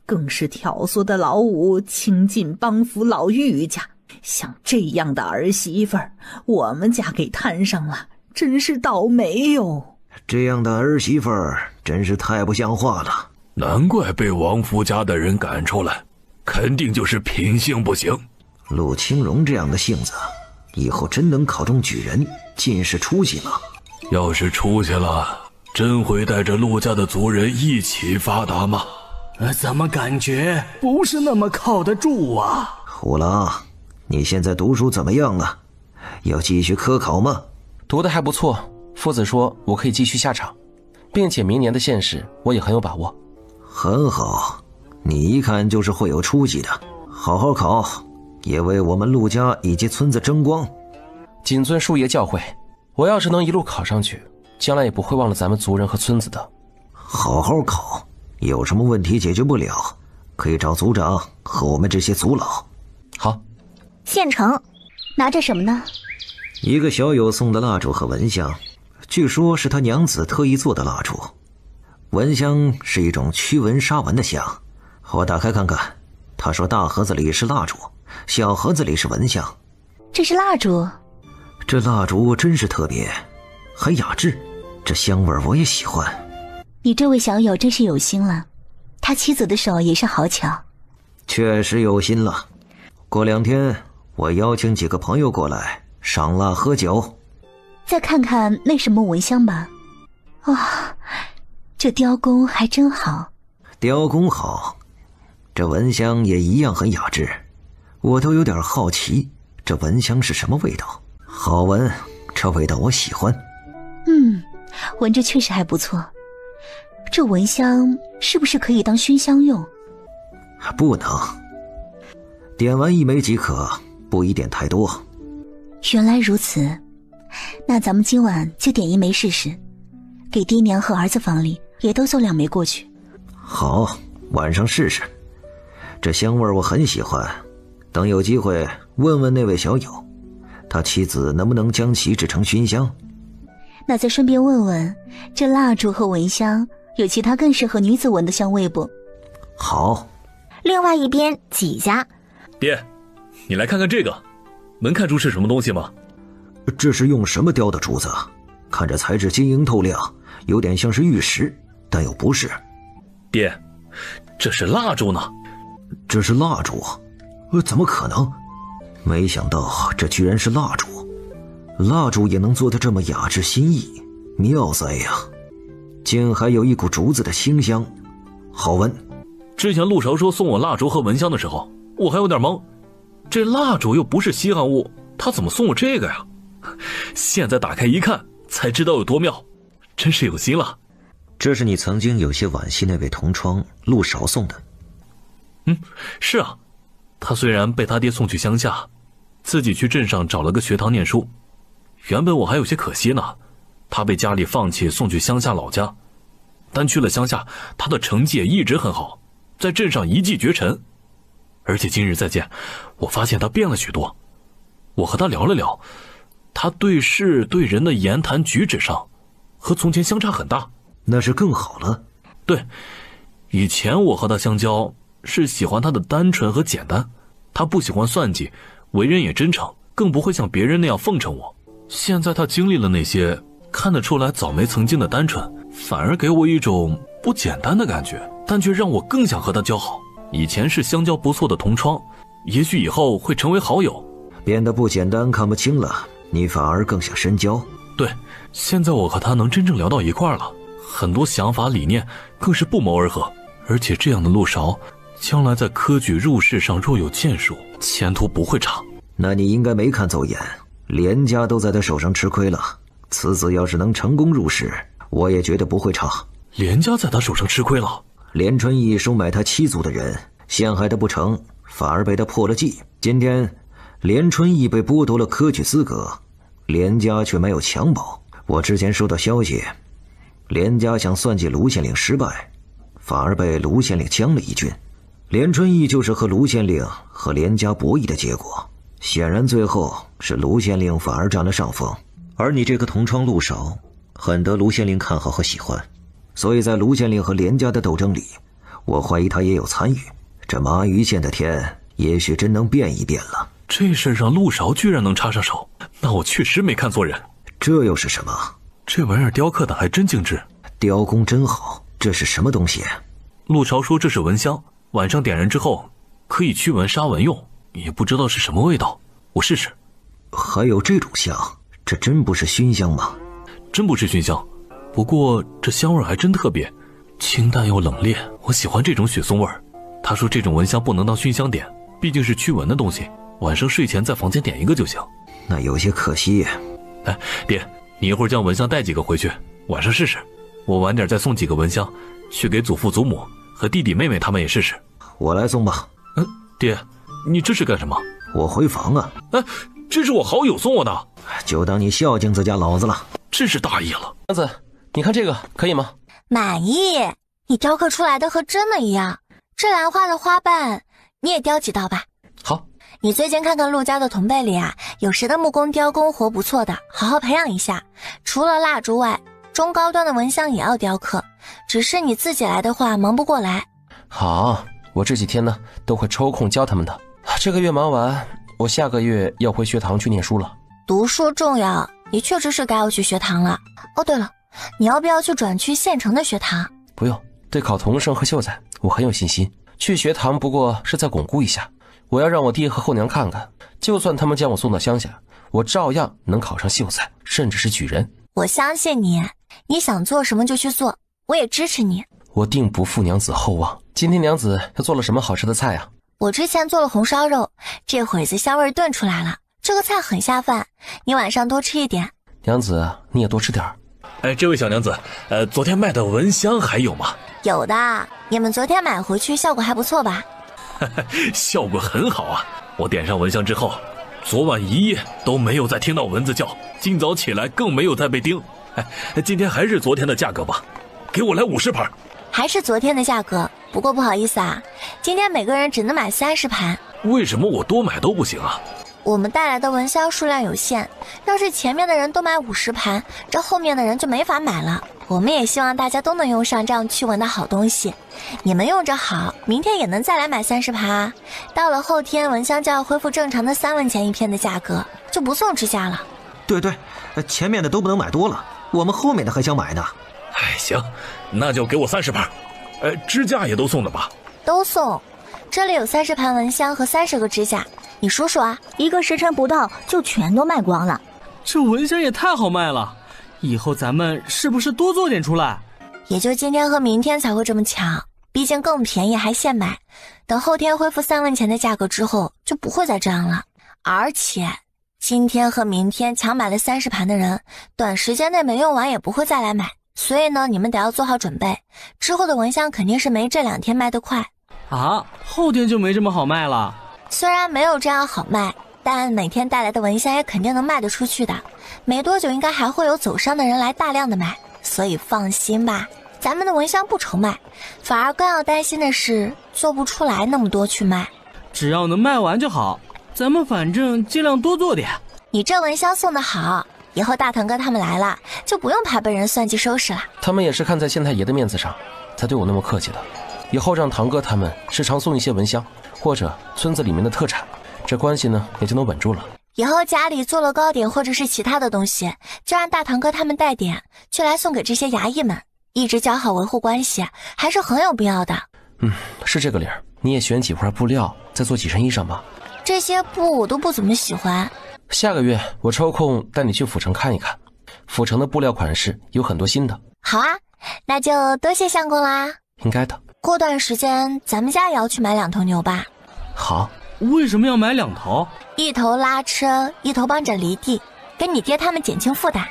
更是挑唆的老五亲近帮扶老玉家。像这样的儿媳妇儿，我们家给摊上了，真是倒霉哟。这样的儿媳妇儿真是太不像话了，难怪被王夫家的人赶出来，肯定就是品性不行。陆清荣这样的性子，以后真能考中举人，进士出息吗？要是出息了，真会带着陆家的族人一起发达吗？怎么感觉不是那么靠得住啊？虎郎，你现在读书怎么样了？要继续科考吗？读得还不错，夫子说我可以继续下场，并且明年的县试我也很有把握。很好，你一看就是会有出息的，好好考，也为我们陆家以及村子争光。谨遵叔爷教诲，我要是能一路考上去，将来也不会忘了咱们族人和村子的。好好考，有什么问题解决不了，可以找族长和我们这些族老。好。县城拿着什么呢？一个小友送的蜡烛和蚊香，据说是他娘子特意做的蜡烛。蚊香是一种驱蚊杀蚊的香，我打开看看，他说大盒子里是蜡烛，小盒子里是蚊香。这是蜡烛？这蜡烛真是特别，还雅致，这香味我也喜欢。你这位小友真是有心了，他妻子的手也是好巧。确实有心了。过2天我邀请几个朋友过来赏蜡喝酒。再看看那什么蚊香吧。这雕工还真好。雕工好，这蚊香也一样很雅致。我都有点好奇，这蚊香是什么味道？好闻，这味道我喜欢。闻着确实还不错。这蚊香是不是可以当熏香用？不能，点完1枚即可，不宜点太多。原来如此，那咱们今晚就点1枚试试，给爹娘和儿子房里也都送2枚过去。好，晚上试试。这香味我很喜欢，等有机会问问那位小友，他妻子能不能将其制成熏香。那再顺便问问，这蜡烛和蚊香有其他更适合女子闻的香味不？好。另外一边几家。爹，你来看看这个，能看出是什么东西吗？这是用什么雕的竹子？看着材质晶莹透亮，有点像是玉石，但又不是。爹，这是蜡烛呢。这是蜡烛？怎么可能？没想到这居然是蜡烛。蜡烛也能做得这么雅致新意，妙哉呀！竟还有一股竹子的清香，好闻。之前陆韶说送我蜡烛和蚊香的时候，我还有点懵，这蜡烛又不是稀罕物，他怎么送我这个呀？现在打开一看，才知道有多妙，真是有心了。这是你曾经有些惋惜那位同窗陆韶送的。是啊，他虽然被他爹送去乡下，自己去镇上找了个学堂念书，原本我还有些可惜呢。他被家里放弃送去乡下老家，但去了乡下，他的成绩也一直很好，在镇上一骑绝尘。而且今日再见，我发现他变了许多。我和他聊了聊，他对事对人的言谈举止上和从前相差很大。那是更好了。对，以前我和他相交是喜欢他的单纯和简单，他不喜欢算计，为人也真诚，更不会像别人那样奉承我。现在他经历了那些，看得出来早梅曾经的单纯，反而给我一种不简单的感觉，但却让我更想和他交好。以前是相交不错的同窗，也许以后会成为好友。变得不简单看不清了，你反而更想深交。对，现在我和他能真正聊到一块儿了，很多想法理念更是不谋而合。而且这样的陆韶，将来在科举入仕上若有建树，前途不会差。那你应该没看走眼，连家都在他手上吃亏了。此子要是能成功入仕，我也觉得不会差。连家在他手上吃亏了？连春义收买他七族的人，陷害他不成，反而被他破了计。今天连春义被剥夺了科举资格，连家却没有襁褓。我之前收到消息，连家想算计卢县令失败，反而被卢县令将了一军。连春义就是和卢县令和连家博弈的结果，显然最后是卢县令反而占了上风。而你这个同窗陆韶，很得卢县令看好和喜欢，所以在卢县令和连家的斗争里，我怀疑他也有参与。这麻鱼县的天也许真能变一变了。这事让陆韶居然能插上手，那我确实没看错人。这又是什么？这玩意儿雕刻的还真精致，雕工真好。这是什么东西？陆韶说这是蚊香，晚上点燃之后可以驱蚊杀蚊用，也不知道是什么味道，我试试。还有这种香，这真不是熏香吗？真不是熏香，不过这香味还真特别，清淡又冷冽，我喜欢这种雪松味儿。他说这种蚊香不能当熏香点，毕竟是驱蚊的东西，晚上睡前在房间点一个就行。那有些可惜。哎，爹，你一会儿将蚊香带几个回去，晚上试试。我晚点再送几个蚊香去给祖父祖母和弟弟妹妹他们也试试。我来送吧。爹，你这是干什么？我回房啊。这是我好友送我的，就当你孝敬自家老子了。真是大意了。娘子，你看这个可以吗？满意，你雕刻出来的和真的一样。这兰花的花瓣你也雕几道吧。好。你最近看看陆家的同辈里啊，有谁的木工雕工活不错的，好好培养一下。除了蜡烛外，中高端的蚊香也要雕刻，只是你自己来的话忙不过来。好，我这几天呢都会抽空教他们的。这个月忙完，我下个月要回学堂去念书了。读书重要，你确实是该要去学堂了。哦，对了，你要不要去转去县城的学堂？不用，对考童生和秀才我很有信心。去学堂不过是在巩固一下，我要让我爹和后娘看看，就算他们将我送到乡下，我照样能考上秀才，甚至是举人。我相信你，你想做什么就去做，我也支持你。我定不负娘子厚望。今天娘子又做了什么好吃的菜啊？我之前做了红烧肉，这会子香味炖出来了，这个菜很下饭，你晚上多吃一点。娘子，你也多吃点。这位小娘子，昨天卖的蚊香还有吗？有的，你们昨天买回去效果还不错吧？效果很好啊！我点上蚊香之后，昨晚一夜都没有再听到蚊子叫，今早起来更没有再被叮。今天还是昨天的价格吧，给我来50盘。还是昨天的价格，不过不好意思啊，今天每个人只能买30盘。为什么我多买都不行啊？我们带来的蚊香数量有限，要是前面的人都买50盘，这后面的人就没法买了。我们也希望大家都能用上这样驱蚊的好东西，你们用着好，明天也能再来买30盘啊。到了后天，蚊香就要恢复正常的3文钱一片的价格，就不送支架了。对，前面的都不能买多了，我们后面的还想买呢。行，那就给我30盘。支架也都送了吧？都送，这里有30盘蚊香和30个支架，你数数啊。1个时辰不到就全都卖光了。这蚊香也太好卖了，以后咱们是不是多做点出来？也就今天和明天才会这么抢，毕竟更便宜还现买，等后天恢复3文钱的价格之后就不会再这样了。而且今天和明天抢买了30盘的人，短时间内没用完也不会再来买，所以呢，你们得要做好准备。之后的蚊香肯定是没这2天卖得快。啊，后天就没这么好卖了？虽然没有这样好卖，但每天带来的蚊香也肯定能卖得出去的。没多久应该还会有走商的人来大量的买，所以放心吧，咱们的蚊香不愁卖，反而更要担心的是做不出来那么多去卖。只要能卖完就好，咱们反正尽量多做点。你这蚊香送的好，以后大堂哥他们来了就不用怕被人算计收拾了。他们也是看在县太爷的面子上才对我那么客气的，以后让堂哥他们时常送一些蚊香或者村子里面的特产，这关系呢也就能稳住了。以后家里做了糕点或者是其他的东西，就让大堂哥他们带点就来送给这些衙役们，一直交好维护关系还是很有必要的。是这个理儿。你也选几块布料再做几身衣裳吧。这些布我都不怎么喜欢。下个月我抽空带你去府城看一看，府城的布料款式有很多新的。好啊，那就多谢相公啦。应该的。过段时间咱们家也要去买2头牛吧。好。为什么要买2头？1头拉车，1头帮着犁地，给你爹他们减轻负担。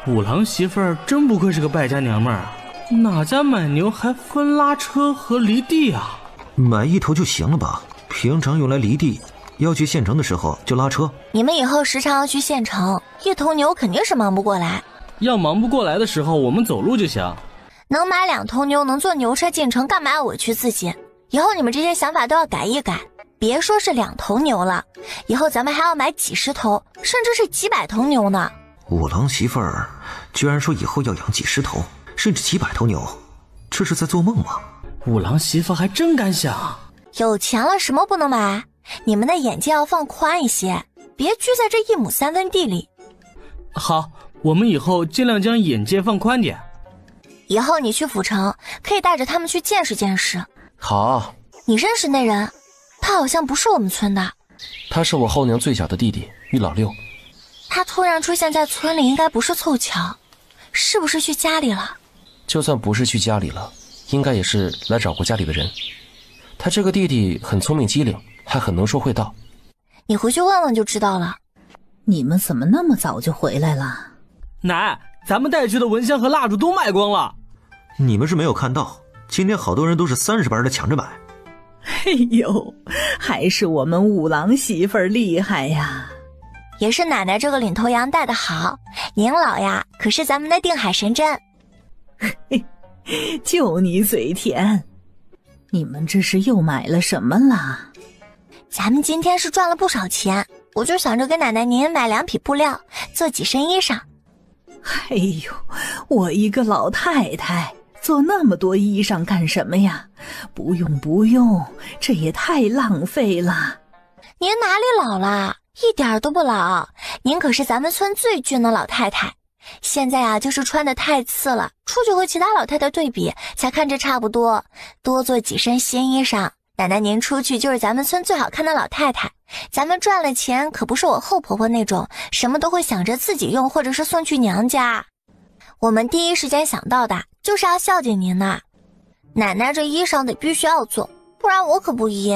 五郎媳妇儿真不愧是个败家娘们儿，哪家买牛还分拉车和犁地啊？买1头就行了吧，平常用来犁地，要去县城的时候就拉车。你们以后时常要去县城，1头牛肯定是忙不过来。要忙不过来的时候我们走路就行。能买2头牛，能坐牛车进城，干嘛要委屈自己？以后你们这些想法都要改一改，别说是2头牛了，以后咱们还要买几10头，甚至是几百头牛呢。五郎媳妇儿居然说以后要养几10头，甚至几百头牛，这是在做梦吗？五郎媳妇还真敢想。有钱了什么不能买？你们的眼界要放宽一些，别拘在这1亩3分地里。好，我们以后尽量将眼界放宽点。以后你去府城可以带着他们去见识见识。好。你认识那人？他好像不是我们村的。他是我后娘最小的弟弟玉老六。他突然出现在村里应该不是凑巧，是不是去家里了？就算不是去家里了，应该也是来找过家里的人。他这个弟弟很聪明机灵，还很能说会道。你回去问问就知道了。你们怎么那么早就回来了？奶，咱们带去的蚊香和蜡烛都卖光了。你们是没有看到，今天好多人都是30板的抢着买。哎呦，还是我们五郎媳妇儿厉害呀！也是奶奶这个领头羊带的好，您老呀可是咱们的定海神针。就你嘴甜。你们这是又买了什么啦？咱们今天是赚了不少钱，我就想着给奶奶您买2匹布料，做几身衣裳。哎呦，我一个老太太做那么多衣裳干什么呀？不用不用，这也太浪费了。您哪里老了？一点都不老，您可是咱们村最俊的老太太。现在啊，就是穿得太次了，出去和其他老太太对比，才看着差不多。多做几身新衣裳，奶奶您出去就是咱们村最好看的老太太。咱们赚了钱，可不是我后婆婆那种，什么都会想着自己用，或者是送去娘家。我们第一时间想到的就是要孝敬您呐。奶奶这衣裳得必须要做，不然我可不依。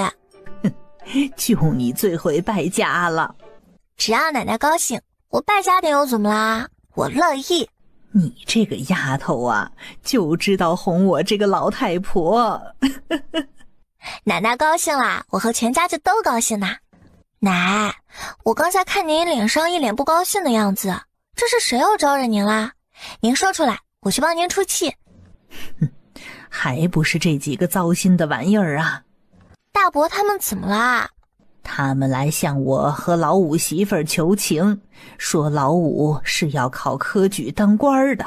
就你最会败家了。只要奶奶高兴，我败家点又怎么啦？我乐意。你这个丫头啊，就知道哄我这个老太婆。奶奶高兴啦，我和全家就都高兴啦。奶，我刚才看您脸上一脸不高兴的样子，这是谁又招惹您啦？您说出来，我去帮您出气。还不是这几个糟心的玩意儿啊！大伯他们怎么啦？他们来向我和老五媳妇儿求情，说老五是要考科举当官的，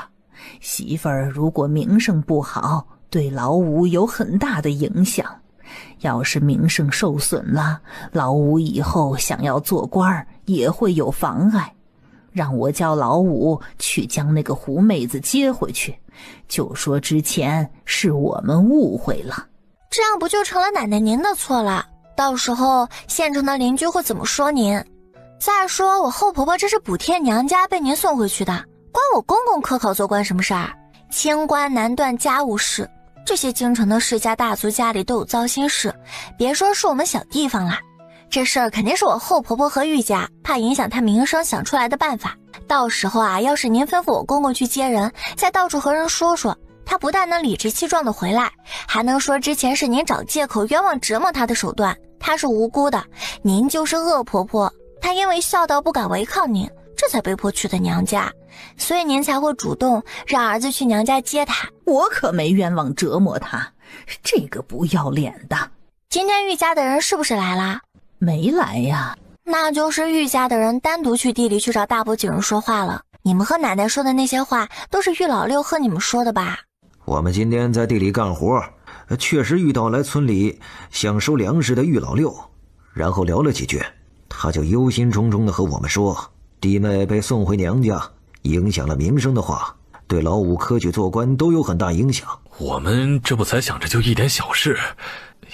媳妇儿如果名声不好，对老五有很大的影响。要是名声受损了，老五以后想要做官也会有妨碍。让我叫老五去将那个胡妹子接回去，就说之前是我们误会了。这样不就成了奶奶您的错了？到时候县城的邻居会怎么说您？再说我后婆婆这是补贴娘家被您送回去的，关我公公科考做官什么事儿？清官难断家务事，这些京城的世家大族家里都有糟心事，别说是我们小地方啦，这事儿肯定是我后婆婆和玉家怕影响她名声想出来的办法。到时候啊，要是您吩咐我公公去接人，再到处和人说说，他不但能理直气壮的回来，还能说之前是您找借口冤枉折磨他的手段，他是无辜的，您就是恶婆婆，他因为孝道不敢违抗您，这才被迫去的娘家，所以您才会主动让儿子去娘家接他。我可没冤枉折磨他，这个不要脸的。今天玉家的人是不是来啦？没来呀。那就是玉家的人单独去地里去找大伯几人说话了。你们和奶奶说的那些话都是玉老六和你们说的吧？我们今天在地里干活，确实遇到来村里想收粮食的玉老六，然后聊了几句，他就忧心忡忡地和我们说，弟妹被送回娘家，影响了名声的话，对老五科举做官都有很大影响。我们这不才想着就一点小事，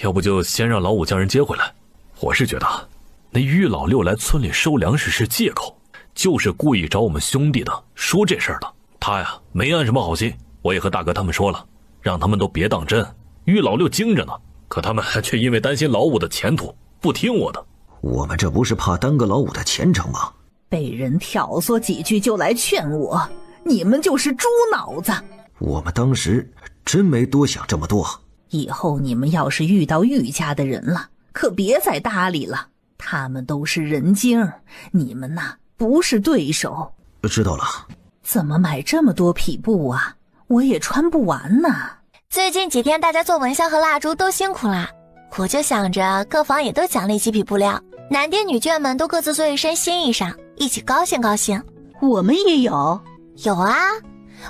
要不就先让老五将人接回来。我是觉得那玉老六来村里收粮食是借口，就是故意找我们兄弟的，说这事儿的。他呀没安什么好心，我也和大哥他们说了，让他们都别当真。玉老六精着呢，可他们却因为担心老五的前途不听我的。我们这不是怕耽搁老五的前程吗？被人挑唆几句就来劝我，你们就是猪脑子。我们当时真没多想这么多。以后你们要是遇到玉家的人了，可别再搭理了，他们都是人精，你们呐不是对手。知道了。怎么买这么多匹布啊？我也穿不完呢。最近几天大家做蚊香和蜡烛都辛苦了，我就想着各房也都奖励几匹布料，男爹女眷们都各自做一身新衣裳，一起高兴高兴。我们也有。有啊，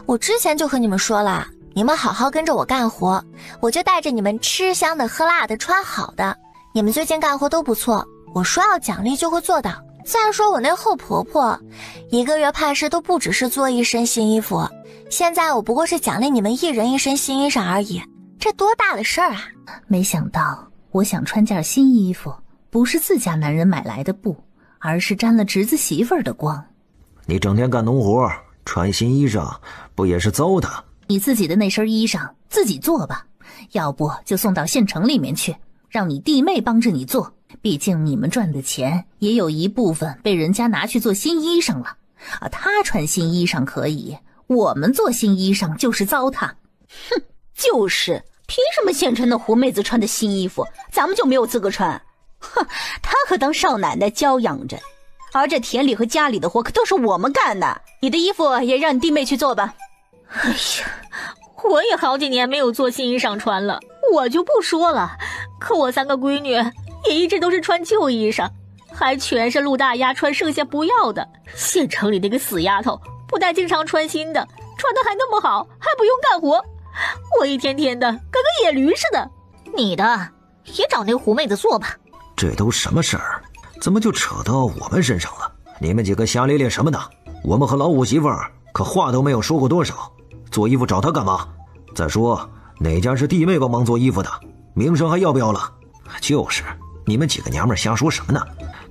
我之前就和你们说了，你们好好跟着我干活，我就带着你们吃香的喝辣的穿好的。你们最近干活都不错，我说要奖励就会做到。再说我那后婆婆一个月派事都不只是做一身新衣服，现在我不过是奖励你们一人一身新衣裳而已，这多大的事儿啊。没想到我想穿件新衣服，不是自家男人买来的布，而是沾了侄子媳妇儿的光。你整天干农活，穿新衣裳不也是糟蹋？你自己的那身衣裳自己做吧，要不就送到县城里面去，让你弟妹帮着你做，毕竟你们赚的钱也有一部分被人家拿去做新衣裳了啊。他穿新衣裳可以，我们做新衣裳就是糟蹋。哼，就是凭什么县城的狐妹子穿的新衣服咱们就没有资格穿？哼，他可当少奶奶娇养着，而这田里和家里的活可都是我们干的。你的衣服也让你弟妹去做吧。哎呀，我也好几年没有做新衣裳穿了，我就不说了，可我3个闺女也一直都是穿旧衣裳，还全是陆大丫穿剩下不要的。县城里那个死丫头不但经常穿新的，穿的还那么好，还不用干活，我一天天的跟个野驴似的。你的也找那狐妹子做吧。这都什么事儿？怎么就扯到我们身上了？你们几个瞎咧咧什么呢？我们和老五媳妇儿可话都没有说过多少，做衣服找他干嘛？再说哪家是弟妹帮忙做衣服的，名声还要不要了？就是，你们几个娘们瞎说什么呢？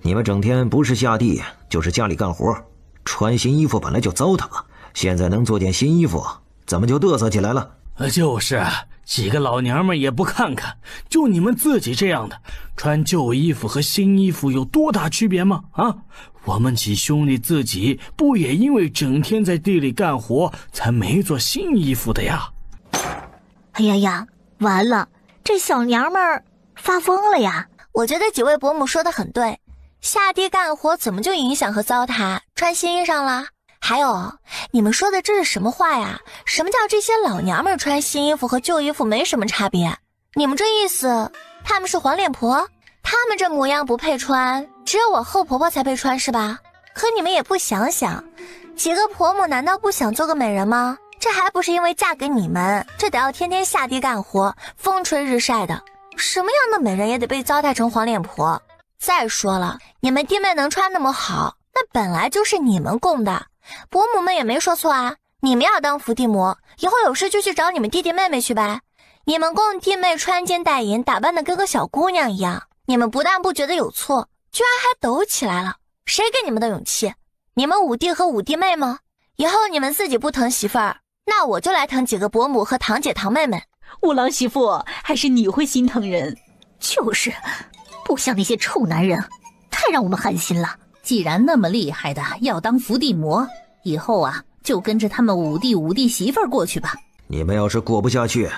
你们整天不是下地就是家里干活，穿新衣服本来就糟蹋了，现在能做件新衣服，怎么就嘚瑟起来了？就是几个老娘们也不看看，就你们自己这样的，穿旧衣服和新衣服有多大区别吗？啊，我们几兄弟自己不也因为整天在地里干活才没做新衣服的呀？哎呀呀，完了，这小娘们儿发疯了呀！我觉得几位伯母说的很对，下地干活怎么就影响和糟蹋穿新衣裳了？还有，你们说的这是什么话呀？什么叫这些老娘们穿新衣服和旧衣服没什么差别？你们这意思，她们是黄脸婆？她们这模样不配穿，只有我后婆婆才配穿是吧？可你们也不想想，几个婆母难道不想做个美人吗？这还不是因为嫁给你们，这得要天天下地干活，风吹日晒的，什么样的美人也得被糟蹋成黄脸婆。再说了，你们弟妹能穿那么好，那本来就是你们供的，伯母们也没说错啊。你们要当伏地魔，以后有事就去找你们弟弟妹妹去呗。你们供弟妹穿金戴银，打扮的跟个小姑娘一样，你们不但不觉得有错，居然还抖起来了。谁给你们的勇气？你们五弟和五弟妹吗？以后你们自己不疼媳妇儿，那我就来疼几个伯母和堂姐堂妹们。五郎媳妇，还是你会心疼人。就是，不像那些臭男人，太让我们寒心了。既然那么厉害的要当伏地魔，以后啊就跟着他们五弟媳妇儿过去吧。你们要是过不下去，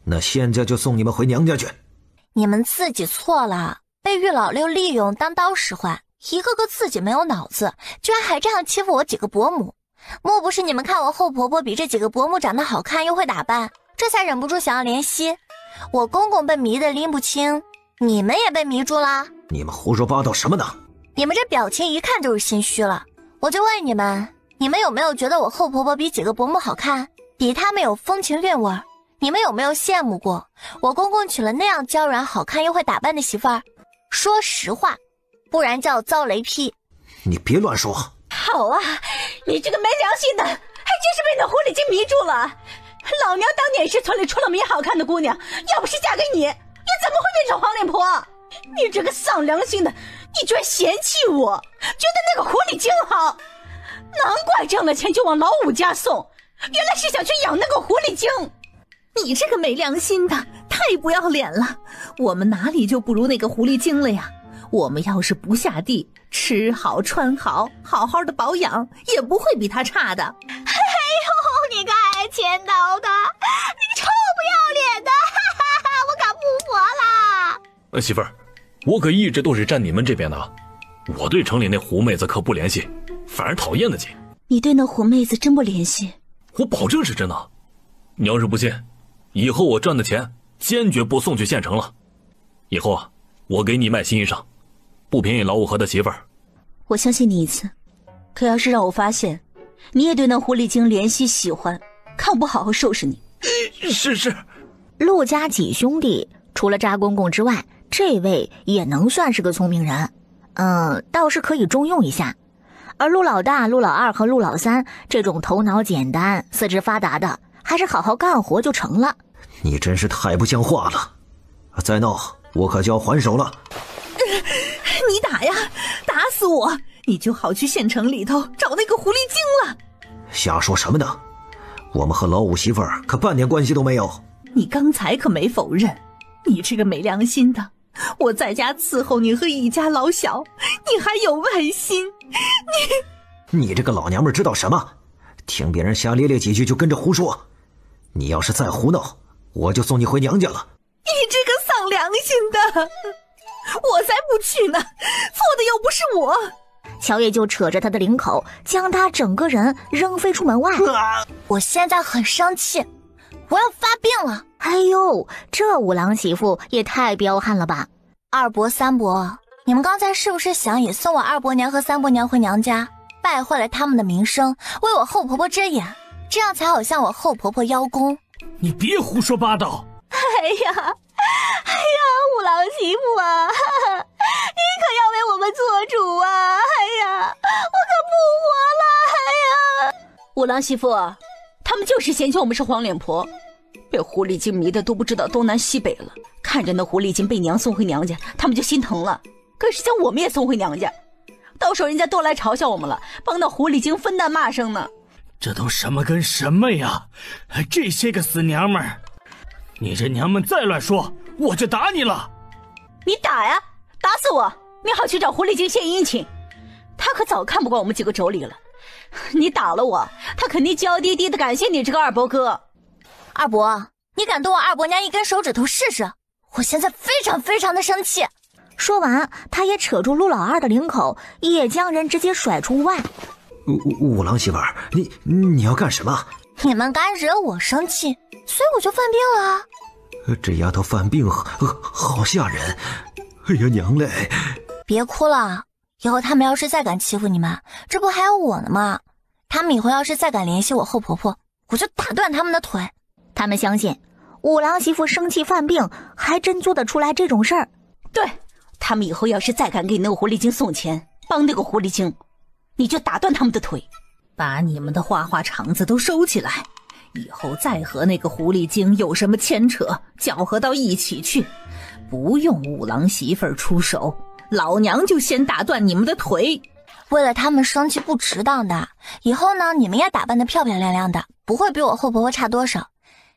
那现在就送你们回娘家去。你们自己错了，被玉老六利用当刀使唤，一个个自己没有脑子，居然还这样欺负我几个伯母。莫不是你们看我后婆婆比这几个伯母长得好看又会打扮，这才忍不住想要怜惜？我公公被迷得拎不清，你们也被迷住了？你们胡说八道什么呢？你们这表情一看就是心虚了。我就问你们有没有觉得我后婆婆比几个伯母好看，比她们有风情韵味？你们有没有羡慕过我公公娶了那样娇软好看又会打扮的媳妇儿？说实话，不然叫我遭雷劈。你别乱说。好啊，你这个没良心的，还真是被那狐狸精迷住了。老娘当年也是村里出了名好看的姑娘，要不是嫁给你，又怎么会变成黄脸婆？你这个丧良心的，你居然嫌弃我，觉得那个狐狸精好，难怪挣了钱就往老五家送，原来是想去养那个狐狸精。你这个没良心的，太不要脸了！我们哪里就不如那个狐狸精了呀？我们要是不下地，吃好穿好，好好的保养，也不会比他差的。哎呦，你个爱钱刀的，你个臭不要脸的，哈哈哈！我可不活啦！媳妇儿，我可一直都是站你们这边的，我对城里那狐妹子可不联系，反而讨厌的紧。你对那狐妹子真不联系？我保证是真的。你要是不信，以后我赚的钱坚决不送去县城了。以后啊，我给你卖新衣裳，不便宜老五和他媳妇儿。我相信你一次，可要是让我发现你也对那狐狸精怜惜喜欢，看我不好好收拾你。是。陆家几兄弟除了渣公公之外，这位也能算是个聪明人，倒是可以重用一下。而陆老大、陆老二和陆老三这种头脑简单、四肢发达的，还是好好干活就成了。你真是太不像话了！再闹，我可就要还手了。你打呀，打死我，你就好去县城里头找那个狐狸精了。瞎说什么呢？我们和老五媳妇儿可半点关系都没有。你刚才可没否认，你这个没良心的，我在家伺候你和一家老小，你还有外心。你这个老娘们知道什么？听别人瞎咧咧几句就跟着胡说。你要是再胡闹，我就送你回娘家了。你这个丧良心的，我才不去呢，错的又不是我。乔爷就扯着他的领口，将他整个人扔飞出门外。我现在很生气，我要发病了。哎呦，这五郎媳妇也太彪悍了吧！二伯三伯，你们刚才是不是想也送我二伯娘和三伯娘回娘家，败坏了他们的名声，为我后婆婆遮掩，这样才好向我后婆婆邀功？你别胡说八道！哎呀，五郎媳妇啊，你可要为我们做主啊！哎呀，我可不活了！哎呀，五郎媳妇，他们就是嫌弃我们是黄脸婆，被狐狸精迷的都不知道东南西北了。看着那狐狸精被娘送回娘家，他们就心疼了。可是将我们也送回娘家，到时候人家都来嘲笑我们了，帮那狐狸精分担骂声呢。这都什么跟什么呀？这些个死娘们儿！你这娘们再乱说，我就打你了！你打呀，打死我！你好去找狐狸精献殷勤，他可早看不惯我们几个妯娌了。你打了我，他肯定娇滴滴的感谢你这个二伯哥。二伯，你敢动我二伯娘一根手指头试试？我现在非常非常的生气。说完，他也扯住陆老二的领口，也将人直接甩出屋外。五郎媳妇儿，你要干什么？你们敢惹我生气，所以我就犯病了。这丫头犯病好吓人！哎呀娘嘞！别哭了，以后他们要是再敢欺负你们，这不还有我呢吗？他们以后要是再敢联系我后婆婆，我就打断他们的腿。他们相信五郎媳妇生气犯病还真做得出来这种事儿。对，他们以后要是再敢给那个狐狸精送钱，帮那个狐狸精，你就打断他们的腿。把你们的花花肠子都收起来，以后再和那个狐狸精有什么牵扯，搅和到一起去，不用五郎媳妇儿出手，老娘就先打断你们的腿。为了他们生气不值当的，以后呢，你们也打扮得漂漂亮亮的，不会比我后婆婆差多少。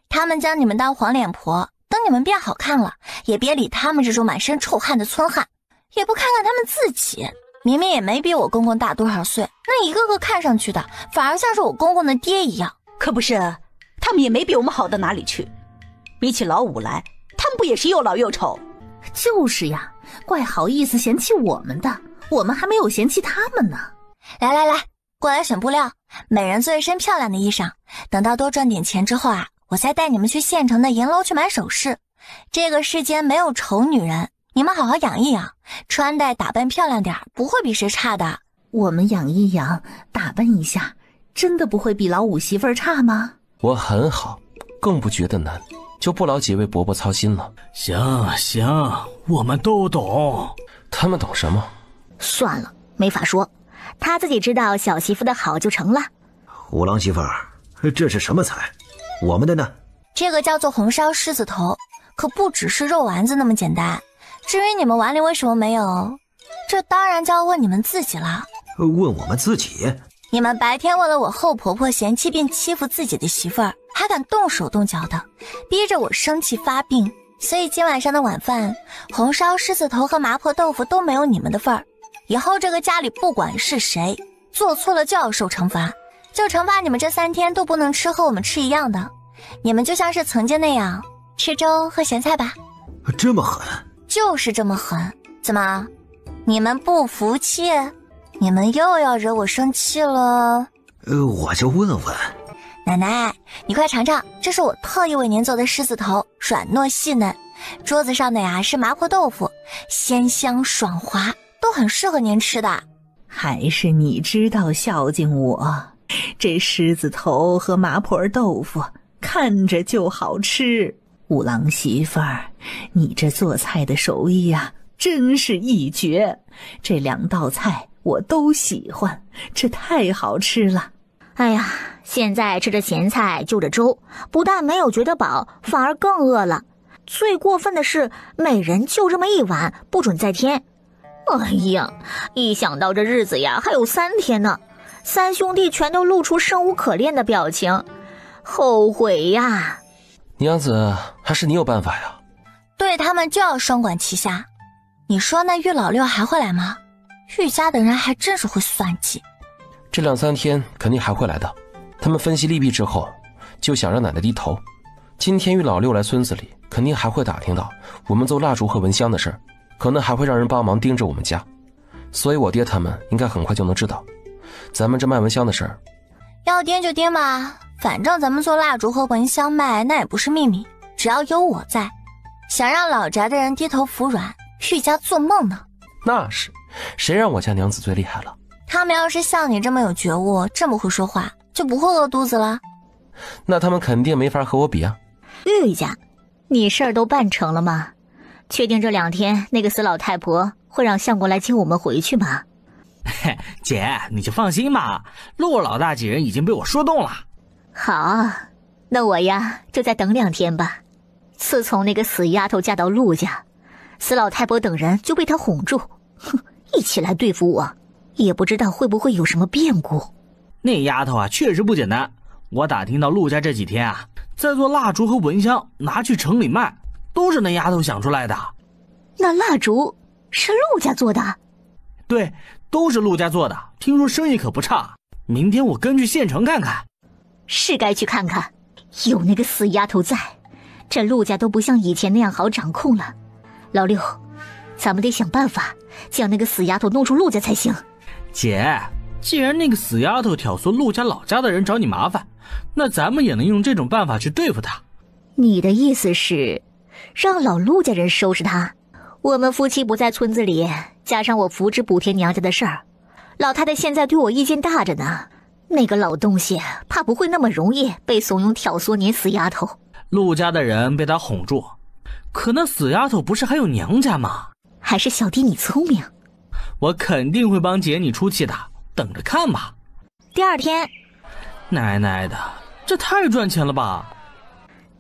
他们将你们当黄脸婆，等你们变好看了，也别理他们这种满身臭汗的村汉，也不看看他们自己，明明也没比我公公大多少岁，那一个个看上去的反而像是我公公的爹一样。可不是，他们也没比我们好到哪里去。比起老五来，他们不也是又老又丑？就是呀，怪好意思嫌弃我们的，我们还没有嫌弃他们呢。来，过来选布料，每人做一身漂亮的衣裳。等到多赚点钱之后啊，我再带你们去县城的银楼去买首饰。这个世间没有丑女人，你们好好养一养，穿戴打扮漂亮点，不会比谁差的。我们养一养，打扮一下，真的不会比老五媳妇儿差吗？我很好，更不觉得难，就不劳几位伯伯操心了。行，我们都懂。他们懂什么？算了，没法说，他自己知道小媳妇的好就成了。五郎媳妇儿，这是什么菜？我们的呢？这个叫做红烧狮子头，可不只是肉丸子那么简单。至于你们碗里为什么没有，这当然就要问你们自己了。问我们自己？你们白天为了我后婆婆嫌弃并欺负自己的媳妇儿，还敢动手动脚的，逼着我生气发病。所以今晚上的晚饭，红烧狮子头和麻婆豆腐都没有你们的份儿。以后这个家里不管是谁做错了就要受惩罚，就惩罚你们这3天都不能吃和我们吃一样的。你们就像是曾经那样吃粥和咸菜吧。这么狠？就是这么狠。怎么，你们不服气？你们又要惹我生气了？我就问问。奶奶，你快尝尝，这是我特意为您做的狮子头，软糯细嫩。桌子上的呀是麻婆豆腐，鲜香爽滑，都很适合您吃的。还是你知道孝敬我，这狮子头和麻婆豆腐看着就好吃。五郎媳妇儿，你这做菜的手艺呀，真是一绝。这2道菜我都喜欢，这太好吃了。哎呀，现在吃着咸菜就着粥，不但没有觉得饱，反而更饿了。最过分的是，每人就这么1碗，不准再添。哎呀，一想到这日子呀还有3天呢，3兄弟全都露出生无可恋的表情，后悔呀。娘子，还是你有办法呀？对他们就要双管齐下。你说那玉老六还会来吗？玉家的人还真是会算计。这2、3天肯定还会来的。他们分析利弊之后，就想让奶奶低头。今天玉老六来村子里，肯定还会打听到我们做蜡烛和蚊香的事儿，可能还会让人帮忙盯着我们家。所以我爹他们应该很快就能知道咱们这卖蚊香的事儿。要盯就盯吧，反正咱们做蜡烛和蚊香卖，那也不是秘密，只要有我在。想让老宅的人低头服软，玉家做梦呢。那是，谁让我家娘子最厉害了？他们要是像你这么有觉悟，这么会说话，就不会饿肚子了。那他们肯定没法和我比啊。玉家，你事儿都办成了吗？确定这2天那个死老太婆会让相公来接我们回去吗？姐，你就放心吧，陆老大几人已经被我说动了。好，那我呀就再等2天吧。自从那个死丫头嫁到陆家，死老太婆等人就被她哄住，哼，一起来对付我，也不知道会不会有什么变故。那丫头啊确实不简单，我打听到陆家这几天啊在做蜡烛和蚊香，拿去城里卖，都是那丫头想出来的。那蜡烛是陆家做的？对，都是陆家做的，听说生意可不差。明天我跟去县城看看。是该去看看，有那个死丫头在，这陆家都不像以前那样好掌控了。老六，咱们得想办法将那个死丫头弄出陆家才行。姐，既然那个死丫头挑唆陆家老家的人找你麻烦，那咱们也能用这种办法去对付她。你的意思是让老陆家人收拾她？我们夫妻不在村子里，加上我扶植补贴娘家的事儿，老太太现在对我意见大着呢。那个老东西怕不会那么容易被怂恿挑唆你死丫头。陆家的人被他哄住，可那死丫头不是还有娘家吗？还是小弟你聪明，我肯定会帮姐你出气的，等着看吧。第2天，奶奶的，这太赚钱了吧！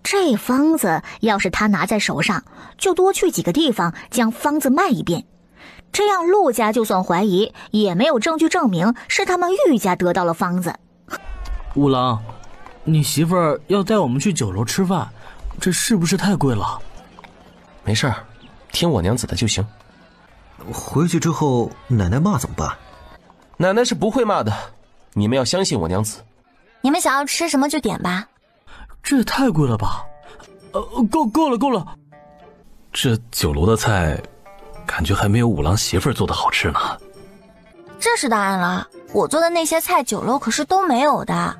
这方子要是他拿在手上，就多去几个地方将方子卖一遍，这样陆家就算怀疑，也没有证据证明是他们玉家得到了方子。五郎，你媳妇儿要带我们去酒楼吃饭，这是不是太贵了？没事儿，听我娘子的就行。回去之后奶奶骂怎么办？奶奶是不会骂的，你们要相信我娘子。你们想要吃什么就点吧。这也太贵了吧？够了。这酒楼的菜，感觉还没有五郎媳妇儿做的好吃呢。这是当然了，我做的那些菜酒楼可是都没有的。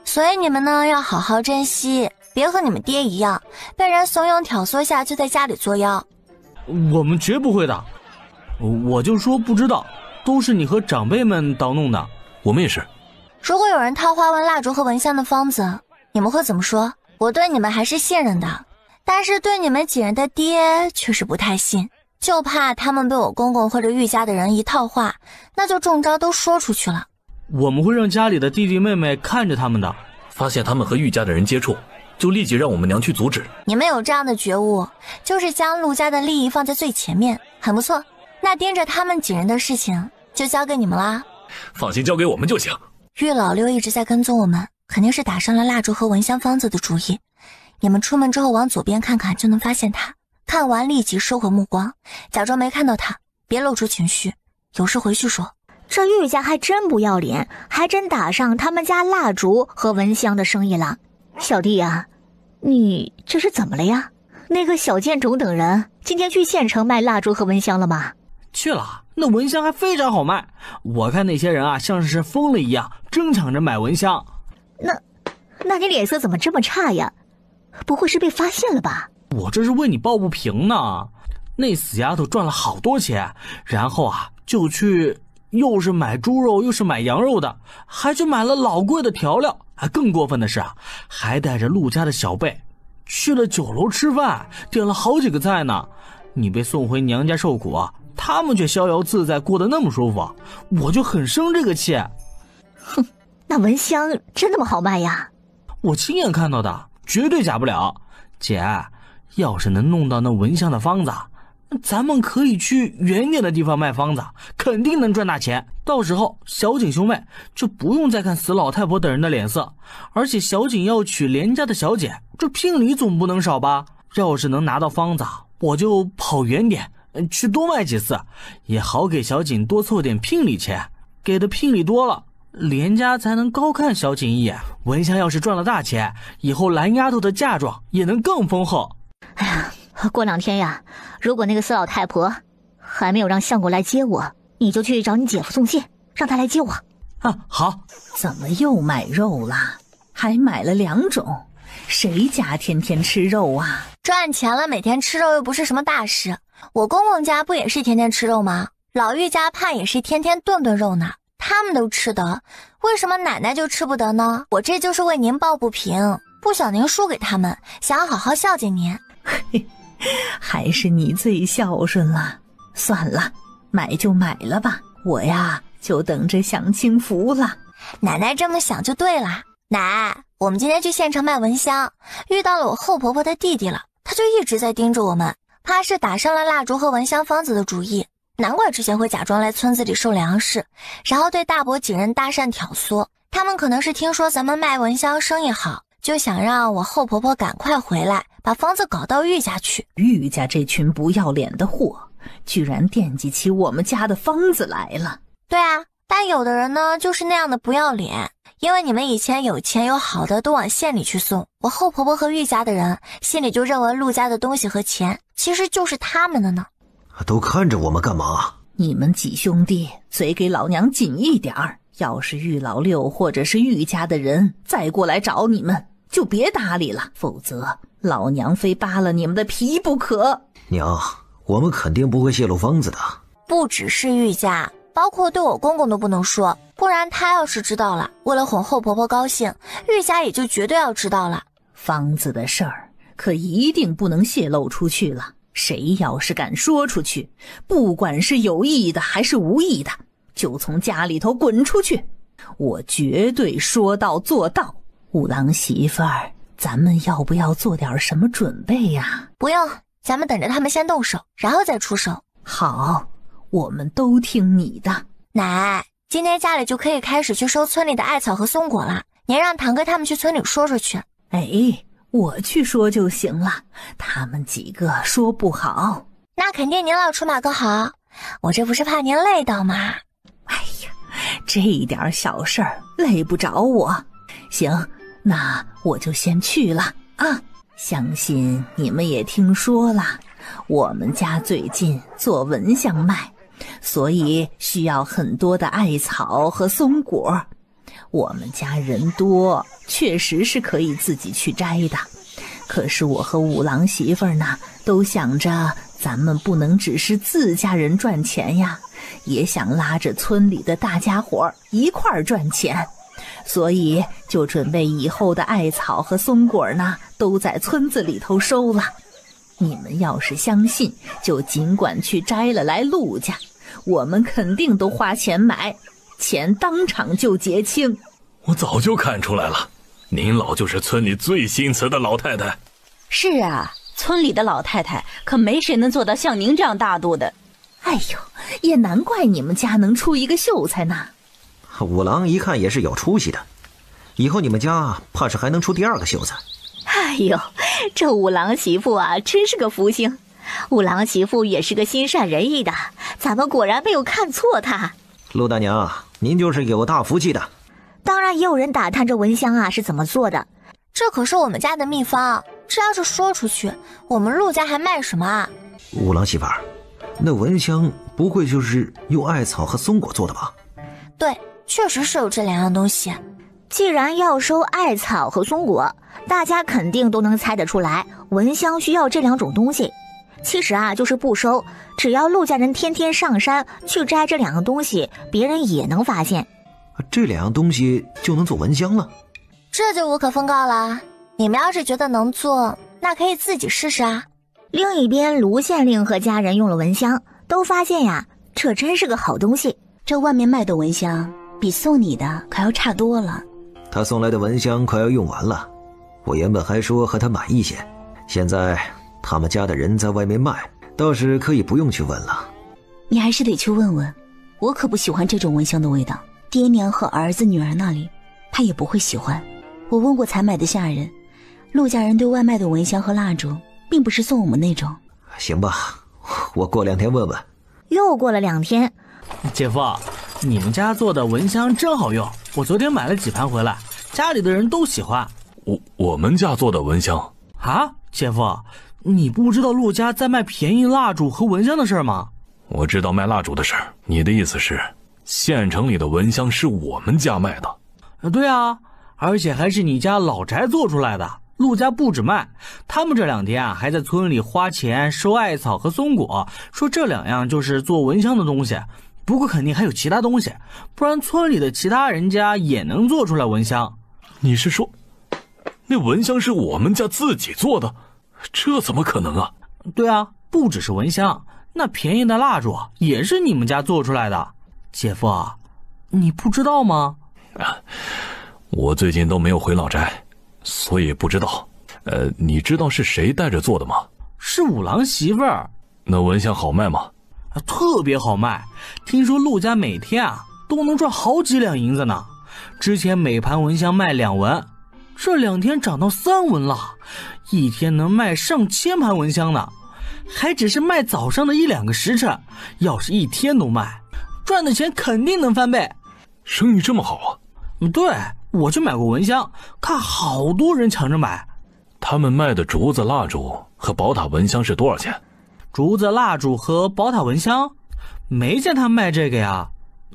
所以你们呢要好好珍惜，别和你们爹一样，被人怂恿挑唆下就在家里作妖。我们绝不会的。我就说不知道，都是你和长辈们捣弄的。我们也是。如果有人套花纹蜡烛和蚊香的方子，你们会怎么说？我对你们还是信任的，但是对你们几人的爹却是不太信，就怕他们被我公公或者玉家的人一套话，那就中招都说出去了。我们会让家里的弟弟妹妹看着他们的，发现他们和玉家的人接触，就立即让我们娘去阻止。你们有这样的觉悟，就是将陆家的利益放在最前面，很不错。那盯着他们几人的事情就交给你们啦。放心，交给我们就行。玉老六一直在跟踪我们，肯定是打上了蜡烛和蚊香方子的主意。你们出门之后往左边看看就能发现他，看完立即收回目光，假装没看到他，别露出情绪，有事回去说。这玉家还真不要脸，还真打上他们家蜡烛和蚊香的生意了。小弟呀，你这是怎么了呀？那个小贱种等人今天去县城卖蜡烛和蚊香了吗？去了，那蚊香还非常好卖。我看那些人啊，像是疯了一样，争抢着买蚊香。那你脸色怎么这么差呀？不会是被发现了吧？我这是为你抱不平呢。那死丫头赚了好多钱，然后啊，就去又是买猪肉又是买羊肉的，还去买了老贵的调料。还更过分的是啊，还带着陆家的小辈去了酒楼吃饭，点了好几个菜呢。你被送回娘家受苦啊，他们却逍遥自在，过得那么舒服，我就很生这个气。哼，那蚊香真那么好卖呀？我亲眼看到的，绝对假不了。姐，要是能弄到那蚊香的方子，咱们可以去远点的地方卖方子，肯定能赚大钱。到时候小景兄妹就不用再看死老太婆等人的脸色，而且小景要娶连家的小姐，这聘礼总不能少吧？要是能拿到方子，我就跑远点，去多卖几次，也好给小景多凑点聘礼钱。给的聘礼多了，连家才能高看小景一眼。蚊香要是赚了大钱，以后蓝丫头的嫁妆也能更丰厚。哎呀，过2天呀，如果那个死老太婆还没有让相公来接我，你就去找你姐夫送信，让他来接我。啊，好。怎么又买肉了？还买了2种，谁家天天吃肉啊？赚钱了，每天吃肉又不是什么大事。我公公家不也是天天吃肉吗？老玉家盼也是天天顿顿肉呢，他们都吃得，为什么奶奶就吃不得呢？我这就是为您抱不平，不想您输给他们，想要好好孝敬您。还是你最孝顺了。算了，买就买了吧，我呀就等着享清福了。奶奶这么想就对了。奶，我们今天去县城卖蚊香，遇到了我后婆婆的弟弟了，他就一直在盯着我们，怕是打上了蜡烛和蚊香方子的主意。难怪之前会假装来村子里收粮食，然后对大伯几人搭讪挑唆。他们可能是听说咱们卖蚊香生意好，就想让我后婆婆赶快回来，把方子搞到玉家去。玉家这群不要脸的货，居然惦记起我们家的方子来了。对啊，但有的人呢就是那样的不要脸，因为你们以前有钱有好的都往县里去送，我后婆婆和玉家的人心里就认为陆家的东西和钱其实就是他们的呢。都看着我们干嘛？你们几兄弟嘴给老娘紧一点儿，要是玉老六或者是玉家的人再过来找你们，就别搭理了，否则老娘非扒了你们的皮不可。娘，我们肯定不会泄露方子的。不只是玉家，包括对我公公都不能说，不然他要是知道了，为了哄后婆婆高兴，玉家也就绝对要知道了。方子的事儿可一定不能泄露出去了，谁要是敢说出去，不管是有意的还是无意的，就从家里头滚出去，我绝对说到做到。五郎媳妇儿，咱们要不要做点什么准备呀？不用，咱们等着他们先动手，然后再出手。好，我们都听你的。奶，今天家里就可以开始去收村里的艾草和松果了，您让堂哥他们去村里说说去。哎，我去说就行了，他们几个说不好。那肯定您老出马个好，我这不是怕您累到吗？哎呀，这点小事儿累不着我。行，那我就先去了啊。相信你们也听说了，我们家最近做蚊香卖，所以需要很多的艾草和松果。我们家人多，确实是可以自己去摘的。可是我和五郎媳妇儿呢，都想着咱们不能只是自家人赚钱呀，也想拉着村里的大家伙一块儿赚钱。所以就准备以后的艾草和松果呢，都在村子里头收了。你们要是相信，就尽管去摘了来陆家，我们肯定都花钱买，钱当场就结清。我早就看出来了，您老就是村里最心慈的老太太。是啊，村里的老太太可没谁能做到像您这样大度的。哎呦，也难怪你们家能出一个秀才呢。五郎一看也是有出息的，以后你们家怕是还能出第二个秀才。哎呦，这五郎媳妇啊，真是个福星。五郎媳妇也是个心善仁义的，咱们果然没有看错她。陆大娘，您就是有大福气的。当然也有人打探这蚊香啊是怎么做的，这可是我们家的秘方，这要是说出去，我们陆家还卖什么啊？五郎媳妇儿，那蚊香不会就是用艾草和松果做的吧？对，确实是有这两样东西。既然要收艾草和松果，大家肯定都能猜得出来，蚊香需要这两种东西。其实啊，就是不收，只要陆家人天天上山去摘这两样东西，别人也能发现。这两样东西就能做蚊香了？这就无可奉告了。你们要是觉得能做，那可以自己试试啊。另一边，卢县令和家人用了蚊香，都发现呀，这真是个好东西。这外面卖的蚊香比送你的可要差多了。他送来的蚊香快要用完了，我原本还说和他买一些，现在他们家的人在外面卖，倒是可以不用去问了。你还是得去问问，我可不喜欢这种蚊香的味道，爹娘和儿子女儿那里他也不会喜欢。我问过采买的下人，陆家人对外卖的蚊香和蜡烛并不是送我们那种。行吧，我过2天问问。又过了2天，姐夫，你们家做的蚊香真好用，我昨天买了几盘回来，家里的人都喜欢。我们家做的蚊香啊？姐夫，你不知道陆家在卖便宜蜡烛和蚊香的事吗？我知道卖蜡烛的事，你的意思是县城里的蚊香是我们家卖的？对啊，而且还是你家老宅做出来的。陆家不止卖，他们这2天啊还在村里花钱收艾草和松果，说这2样就是做蚊香的东西。不过肯定还有其他东西，不然村里的其他人家也能做出来蚊香。你是说那蚊香是我们家自己做的？这怎么可能啊？对啊，不只是蚊香，那便宜的蜡烛也是你们家做出来的。姐夫，你不知道吗？我最近都没有回老宅，所以不知道。你知道是谁带着做的吗？是五郎媳妇儿。那蚊香好卖吗？特别好卖，听说陆家每天啊都能赚好几两银子呢。之前每盘蚊香卖2文，这2天涨到3文了，一天能卖上千盘蚊香呢。还只是卖早上的1-2个时辰，要是一天都卖，赚的钱肯定能翻倍。生意这么好啊？对，我去买过蚊香，看好多人抢着买。他们卖的竹子蜡烛和宝塔蚊香是多少钱？竹子蜡烛和宝塔蚊香，没见他卖这个呀。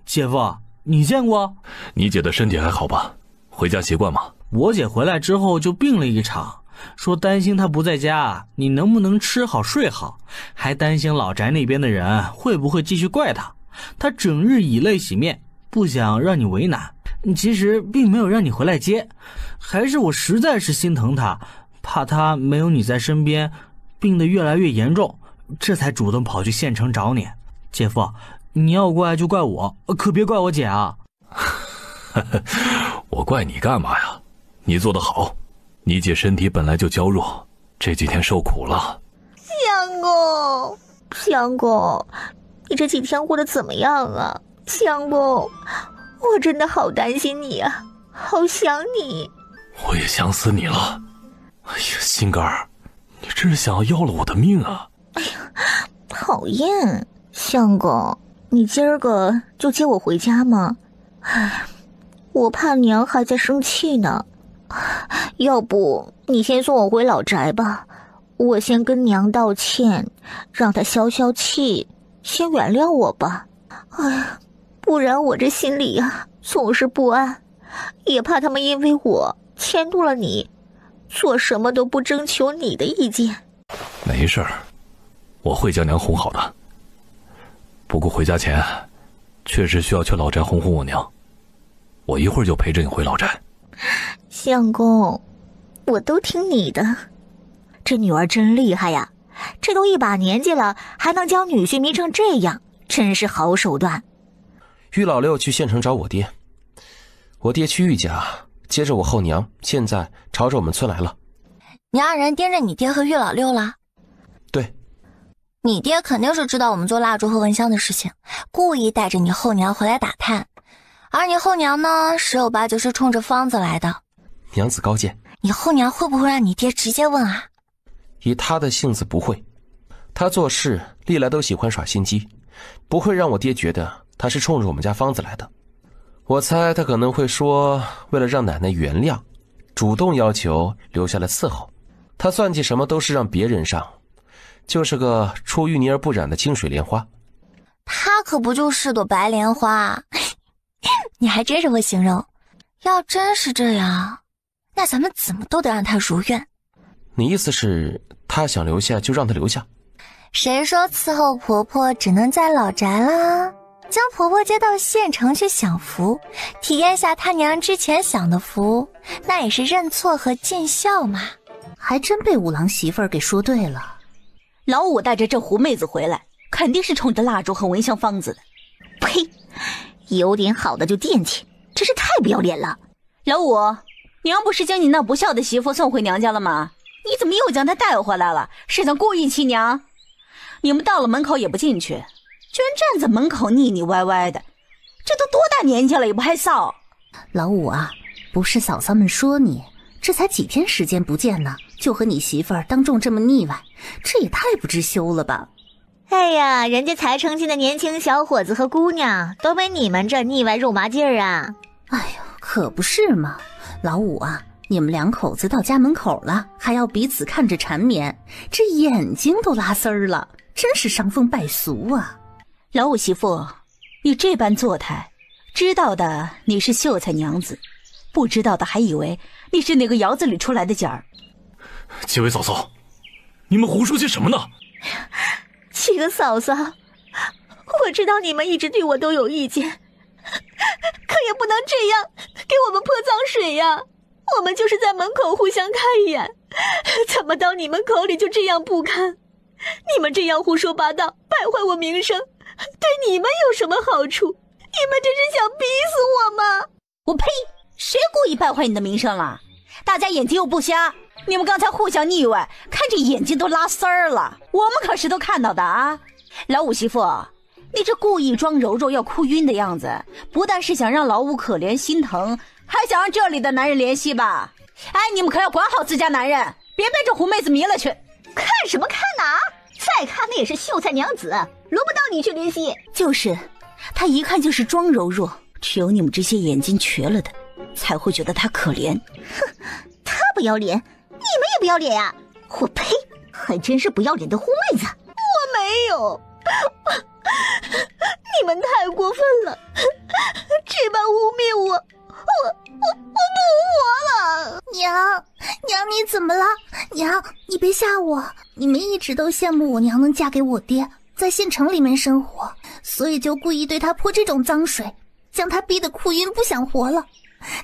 姐夫，你见过？你姐的身体还好吧？回家习惯吗？我姐回来之后就病了一场，说担心她不在家，你能不能吃好睡好，还担心老宅那边的人会不会继续怪她。她整日以泪洗面，不想让你为难。其实并没有让你回来接，还是我实在是心疼她，怕她没有你在身边，病得越来越严重，这才主动跑去县城找你。姐夫，你要怪就怪我，可别怪我姐啊。我怪你干嘛呀？你做得好，你姐身体本来就娇弱，这几天受苦了。相公，你这几天过得怎么样啊？相公，我真的好担心你啊，好想你。我也想死你了。哎呀，心肝儿，你这是想要了我的命啊！哎呀，讨厌，相公，你今儿个就接我回家吗？唉，我怕娘还在生气呢。要不你先送我回老宅吧，我先跟娘道歉，让她消消气，先原谅我吧。哎，不然我这心里呀总是不安，也怕他们因为我迁怒了你，做什么都不征求你的意见。没事儿，我会将娘哄好的。不过回家前，确实需要去老宅哄哄我娘。我一会儿就陪着你回老宅。相公，我都听你的。这女儿真厉害呀，这都一把年纪了，还能将女婿迷成这样，真是好手段。玉老六去县城找我爹，我爹去玉家接着我后娘，现在朝着我们村来了。你让人盯着你爹和玉老六了？对。你爹肯定是知道我们做蜡烛和蚊香的事情，故意带着你后娘回来打探。而你后娘呢，十有八九是冲着方子来的。娘子高见。你后娘会不会让你爹直接问啊？以他的性子不会，他做事历来都喜欢耍心机，不会让我爹觉得他是冲着我们家方子来的。我猜他可能会说，为了让奶奶原谅，主动要求留下来伺候。他算计什么都是让别人上，就是个出淤泥而不染的清水莲花。他可不就是朵白莲花。你还真是会形容。要真是这样，那咱们怎么都得让他如愿。你意思是他想留下就让他留下？谁说伺候婆婆只能在老宅啦？将婆婆接到县城去享福，体验下他娘之前享的福，那也是认错和尽孝嘛。还真被五郎媳妇儿给说对了。老五带着这狐妹子回来，肯定是冲着蜡烛和蚊香方子的。呸！有点好的就惦记，真是太不要脸了。老五，娘不是将你那不孝的媳妇送回娘家了吗？你怎么又将她带回来了？是想故意欺娘？你们到了门口也不进去，居然站在门口腻腻歪歪的，这都多大年纪了也不害臊。老五啊，不是嫂嫂们说你，这才几天时间不见呢，就和你媳妇儿当众这么腻歪，这也太不知羞了吧。哎呀，人家才成亲的年轻小伙子和姑娘都没你们这腻歪肉麻劲儿啊。哎呦，可不是嘛。老五啊，你们两口子到家门口了，还要彼此看着缠绵，这眼睛都拉丝儿了，真是伤风败俗啊。老五媳妇，你这般作态，知道的你是秀才娘子，不知道的还以为你是哪个窑子里出来的尖儿。几位嫂嫂，你们胡说些什么呢？七个嫂嫂，我知道你们一直对我都有意见，可也不能这样给我们泼脏水呀。我们就是在门口互相看一眼，怎么到你们口里就这样不堪？你们这样胡说八道，败坏我名声，对你们有什么好处？你们这是想逼死我吗？我呸！谁故意败坏你的名声了？大家眼睛又不瞎，你们刚才互相腻歪，看着眼睛都拉丝儿了，我们可是都看到的啊。老五媳妇，你这故意装柔柔要哭晕的样子，不但是想让老五可怜心疼，还想让这里的男人怜惜吧？哎，你们可要管好自家男人，别被这狐妹子迷了去。看什么看哪？再看那也是秀才娘子，轮不到你去怜惜。就是，她一看就是装柔弱，只有你们这些眼睛瘸了的才会觉得她可怜。哼，她不要脸，你们也不要脸呀！我呸！还真是不要脸的狐妹子。我没有，你们太过分了，这般污蔑我不活了。娘，你怎么了？娘，你别吓我。你们一直都羡慕我娘能嫁给我爹，在县城里面生活，所以就故意对他泼这种脏水，将他逼得哭晕不想活了。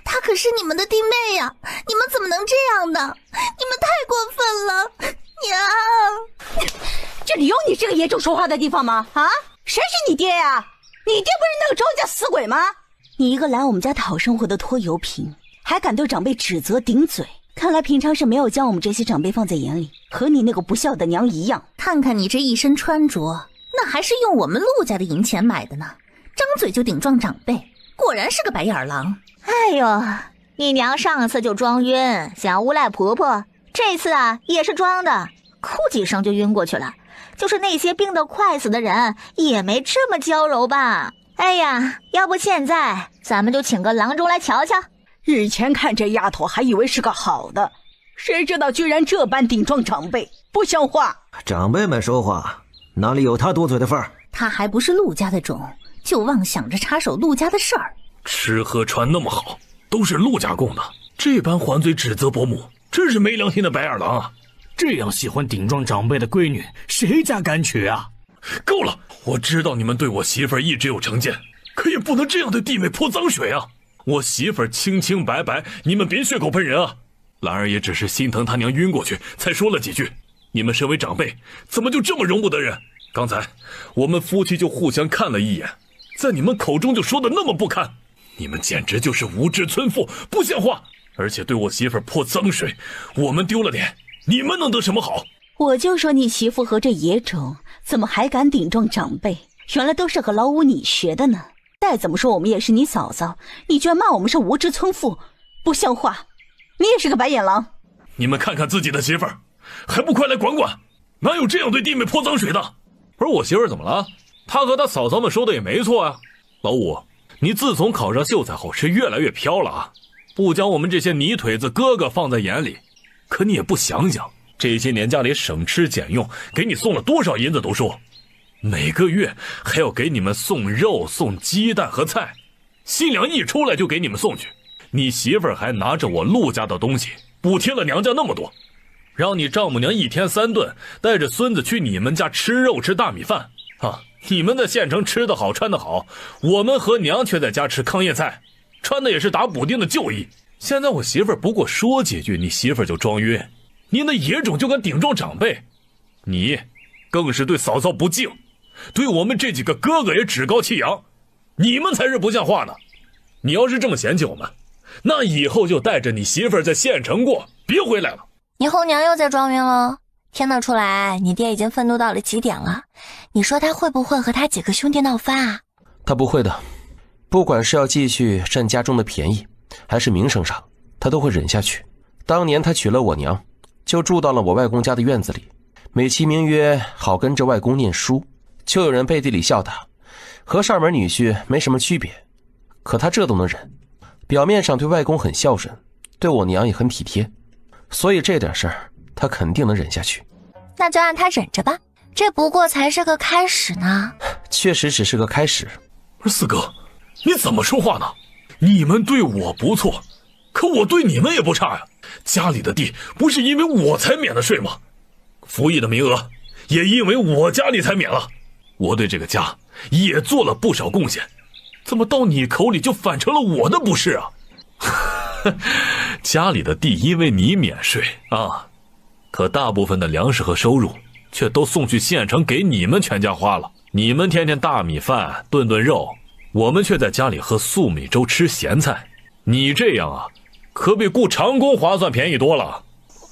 他可是你们的弟妹呀，你们怎么能这样呢？你们太过分了，娘！这里有你这个野种说话的地方吗？啊，谁是你爹呀？你爹不是那个周家死鬼吗？你一个来我们家讨生活的拖油瓶，还敢对长辈指责顶嘴，看来平常是没有将我们这些长辈放在眼里，和你那个不孝的娘一样。看看你这一身穿着，那还是用我们陆家的银钱买的呢，张嘴就顶撞长辈，果然是个白眼狼。哎呦，你娘上次就装晕，想要诬赖婆婆，这次啊也是装的，哭几声就晕过去了，就是那些病得快死的人，也没这么娇柔吧？哎呀，要不现在咱们就请个郎中来瞧瞧。日前看这丫头还以为是个好的，谁知道居然这般顶撞长辈，不像话。长辈们说话哪里有他多嘴的份儿？他还不是陆家的种，就妄想着插手陆家的事儿。吃喝穿那么好，都是陆家供的，这般还嘴指责伯母，真是没良心的白眼狼啊！这样喜欢顶撞长辈的闺女，谁家敢娶啊？够了！我知道你们对我媳妇儿一直有成见，可也不能这样对弟妹泼脏水啊！我媳妇儿清清白白，你们别血口喷人啊！兰儿也只是心疼她娘晕过去，才说了几句。你们身为长辈，怎么就这么容不得人？刚才我们夫妻就互相看了一眼，在你们口中就说的那么不堪，你们简直就是无知村妇，不像话！而且对我媳妇儿泼脏水，我们丢了脸，你们能得什么好？我就说你媳妇和这野种怎么还敢顶撞长辈，原来都是和老五你学的呢。再怎么说我们也是你嫂嫂，你居然骂我们是无知村妇，不像话！你也是个白眼狼。你们看看自己的媳妇儿，还不快来管管？哪有这样对弟妹泼脏水的？不是我媳妇儿怎么了？她和她嫂嫂们说的也没错啊。老五，你自从考上秀才后是越来越飘了啊，不将我们这些泥腿子哥哥放在眼里。可你也不想想，这些年家里省吃俭用，给你送了多少银子都说，每个月还要给你们送肉、送鸡蛋和菜，新娘一出来就给你们送去。你媳妇儿还拿着我陆家的东西补贴了娘家那么多，让你丈母娘一天3顿带着孙子去你们家吃肉吃大米饭啊！你们在县城吃得好穿得好，我们和娘却在家吃糠咽菜，穿的也是打补丁的旧衣。现在我媳妇儿不过说几句，你媳妇儿就装晕，你那野种就敢顶撞长辈，你更是对嫂嫂不敬，对我们这几个哥哥也趾高气扬，你们才是不像话呢！你要是这么嫌弃我们，那以后就带着你媳妇儿在县城过，别回来了。你后娘又在装晕了，听得出来你爹已经愤怒到了极点了。你说他会不会和他几个兄弟闹翻啊？他不会的，不管是要继续占家中的便宜，还是名声上，他都会忍下去。当年他娶了我娘，就住到了我外公家的院子里，美其名曰好跟着外公念书，就有人背地里笑他，和上门女婿没什么区别。可他这都能忍，表面上对外公很孝顺，对我娘也很体贴，所以这点事儿他肯定能忍下去。那就让他忍着吧，这不过才是个开始呢。确实只是个开始。四哥，你怎么说话呢？你们对我不错，可我对你们也不差呀。家里的地不是因为我才免的税吗？服役的名额也因为我家里才免了。我对这个家也做了不少贡献，怎么到你口里就反成了我的不是啊？家里的地因为你免税啊，可大部分的粮食和收入却都送去县城给你们全家花了。你们天天大米饭顿顿肉，我们却在家里喝粟米粥吃咸菜。你这样啊，可比雇长工划算便宜多了。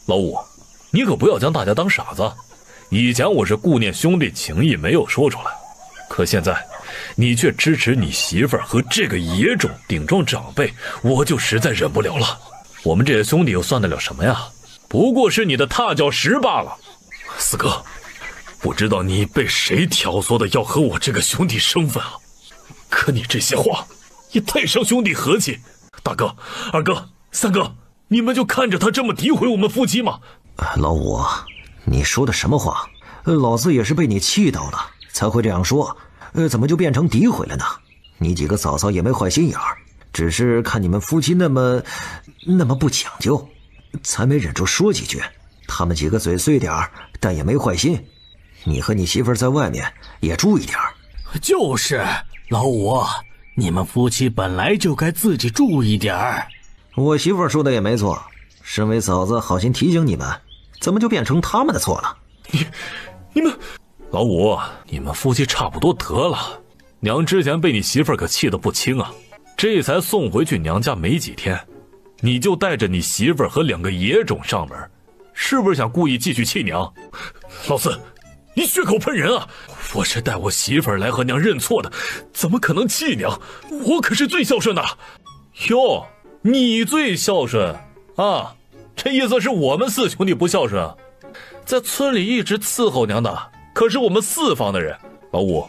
老五，你可不要将大家当傻子。以前我是顾念兄弟情谊没有说出来，可现在你却支持你媳妇儿和这个野种顶撞长辈，我就实在忍不了了。我们这些兄弟又算得了什么呀？不过是你的踏脚石罢了。四哥，不知道你被谁挑唆的要和我这个兄弟生分啊？可你这些话也太伤兄弟和气。大哥、二哥、三哥，你们就看着他这么诋毁我们夫妻吗？老五，你说的什么话？老子也是被你气到了才会这样说，怎么就变成诋毁了呢？你几个嫂嫂也没坏心眼儿，只是看你们夫妻那么不讲究，才没忍住说几句。他们几个嘴碎点儿，但也没坏心。你和你媳妇儿在外面也注意点儿。就是老五，你们夫妻本来就该自己注意点儿。我媳妇儿说的也没错，身为嫂子好心提醒你们，怎么就变成他们的错了？你们，老五，你们夫妻差不多得了。娘之前被你媳妇儿可气得不轻啊，这才送回去娘家没几天，你就带着你媳妇儿和2个野种上门，是不是想故意继续气娘？老四，你血口喷人啊！我是带我媳妇儿来和娘认错的，怎么可能气娘？我可是最孝顺的。哟，你最孝顺啊？这意思是我们4兄弟不孝顺啊？在村里一直伺候娘的可是我们4方的人。老五，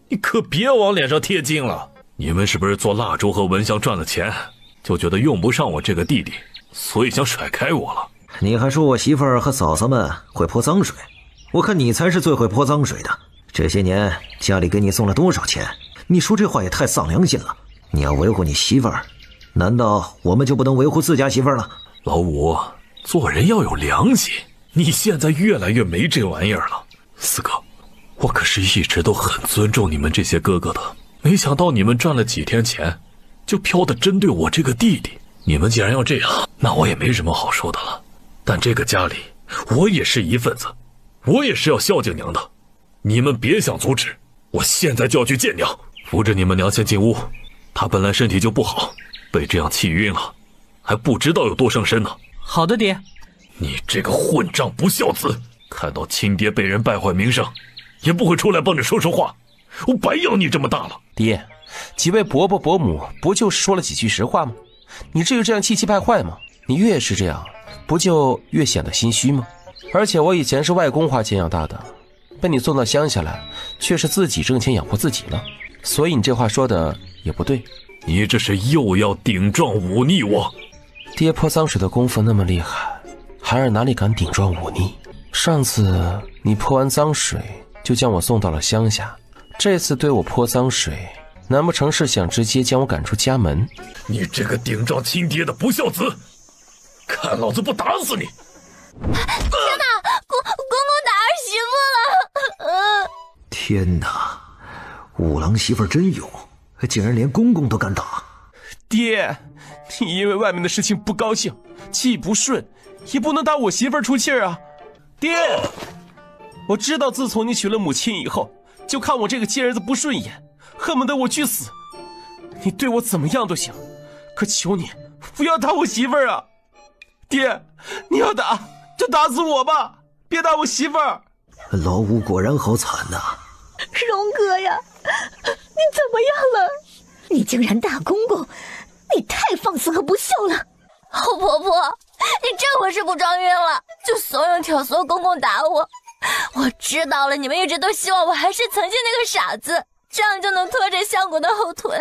你可别往脸上贴金了。你们是不是做蜡烛和蚊香赚了钱，就觉得用不上我这个弟弟，所以想甩开我了？你还说我媳妇儿和嫂嫂们会泼脏水，我看你才是最会泼脏水的。这些年家里给你送了多少钱？你说这话也太丧良心了。你要维护你媳妇儿，难道我们就不能维护自家媳妇儿了？老五，做人要有良心，你现在越来越没这玩意儿了。四哥，我可是一直都很尊重你们这些哥哥的，没想到你们赚了几天钱就飘的针对我这个弟弟。你们既然要这样，那我也没什么好说的了。但这个家里我也是一份子，我也是要孝敬娘的，你们别想阻止。我现在就要去见娘，扶着你们娘先进屋。她本来身体就不好，被这样气晕了，还不知道有多伤身呢。好的，爹。你这个混账不孝子，看到亲爹被人败坏名声，也不会出来帮着说说话。我白养你这么大了。爹，几位伯伯伯母不就是说了几句实话吗？你至于这样气气败坏吗？你越是这样，不就越显得心虚吗？而且我以前是外公花钱养大的，被你送到乡下来，却是自己挣钱养活自己了，所以你这话说的也不对。你这是又要顶撞忤逆我。爹泼脏水的功夫那么厉害，孩儿哪里敢顶撞忤逆？上次你泼完脏水就将我送到了乡下，这次对我泼脏水，难不成是想直接将我赶出家门？你这个顶撞亲爹的不孝子，看老子不打死你！天哪，公公打儿媳妇了！天哪，五郎媳妇真勇，竟然连公公都敢打。爹，你因为外面的事情不高兴，气不顺，也不能打我媳妇出气啊。爹，我知道自从你娶了母亲以后，就看我这个贱儿子不顺眼，恨不得我去死。你对我怎么样都行，可求你不要打我媳妇儿啊！爹，你要打就打死我吧，别打我媳妇儿。老五果然好惨呐！荣哥呀，你怎么样了？你竟然打公公，你太放肆和不孝了！后婆婆，你这回是不装晕了，就怂恿挑唆公公打我。我知道了，你们一直都希望我还是曾经那个傻子，这样就能拖着相公的后腿，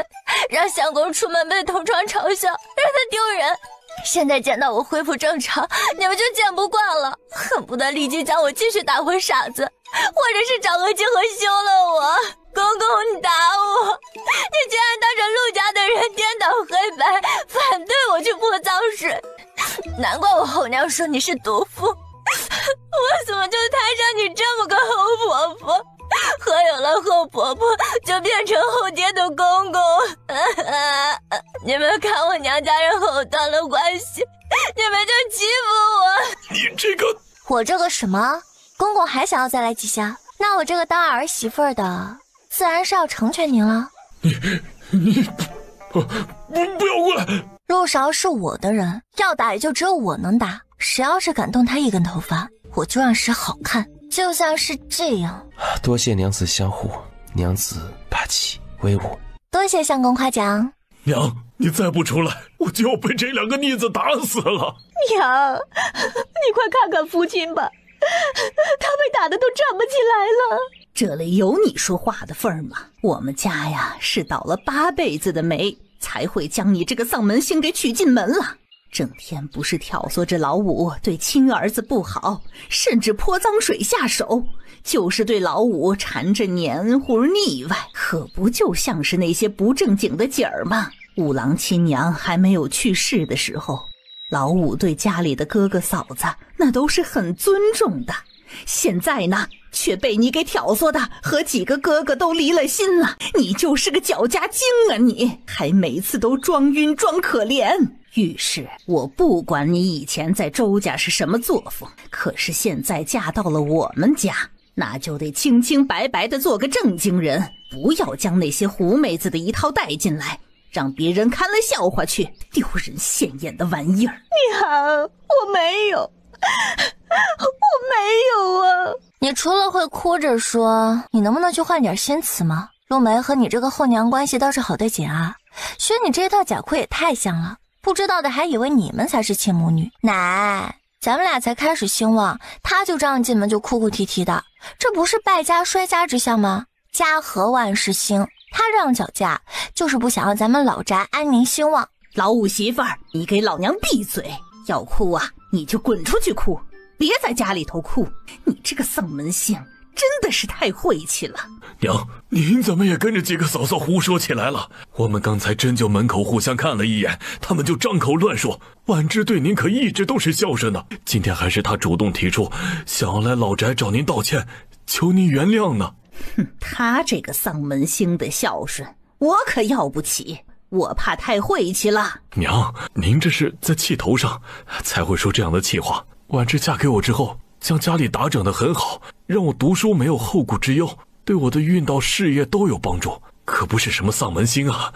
让相公出门被同窗嘲笑，让他丢人。现在见到我恢复正常，你们就见不惯了，恨不得立即将我继续打回傻子，或者是找个机会休了我。公公，你打我，你竟然当着陆家的人颠倒黑白，反对我去泼脏水，难怪我后娘说你是毒妇，我怎么就摊上你这么个后婆婆？和有了后婆婆就变成后爹的公公，你们看我娘家人和我断了关系，你们就欺负我。你这个，我这个什么？公公还想要再来几下？那我这个当儿媳妇的，自然是要成全您了。你不要过来！陆勺是我的人，要打也就只有我能打，谁要是敢动他一根头发，我就让谁好看。就像是这样。多谢娘子相护，娘子霸气威武。多谢相公夸奖。娘，你再不出来，我就要被这2个逆子打死了。娘，你快看看父亲吧，他被打的都站不起来了。这里有你说话的份儿吗？我们家呀是倒了8辈子的霉，才会将你这个丧门星给娶进门了。整天不是挑唆着老五对亲儿子不好，甚至泼脏水下手，就是对老五缠着黏糊腻歪，可不就像是那些不正经的姐儿吗？五郎亲娘还没有去世的时候，老五对家里的哥哥嫂子那都是很尊重的，现在呢却被你给挑唆的和几个哥哥都离了心了。你就是个搅家精啊，你还每次都装晕装可怜。于是我不管你以前在周家是什么作风，可是现在嫁到了我们家，那就得清清白白的做个正经人，不要将那些狐妹子的一套带进来，让别人看了笑话去，丢人现眼的玩意儿。娘，我没有啊。你除了会哭着说，你能不能去换点新词吗？陆梅和你这个后娘关系倒是好得紧啊，学你这一套假裤也太像了，不知道的还以为你们才是亲母女。奶，咱们俩才开始兴旺，他就这样进门就哭哭啼啼的，这不是败家衰家之象吗？家和万事兴，他这样脚架，就是不想让咱们老宅安宁兴旺。老五媳妇儿，你给老娘闭嘴！要哭啊，你就滚出去哭，别在家里头哭。你这个丧门星，真的是太晦气了。娘，您怎么也跟着几个嫂嫂胡说起来了？我们刚才真就门口互相看了一眼，他们就张口乱说。婉芝对您可一直都是孝顺的，今天还是她主动提出想要来老宅找您道歉，求您原谅呢。哼，他这个丧门星的孝顺，我可要不起，我怕太晦气了。娘，您这是在气头上才会说这样的气话。婉芝嫁给我之后，将家里打整得很好，让我读书没有后顾之忧，对我的运道事业都有帮助，可不是什么丧门星啊！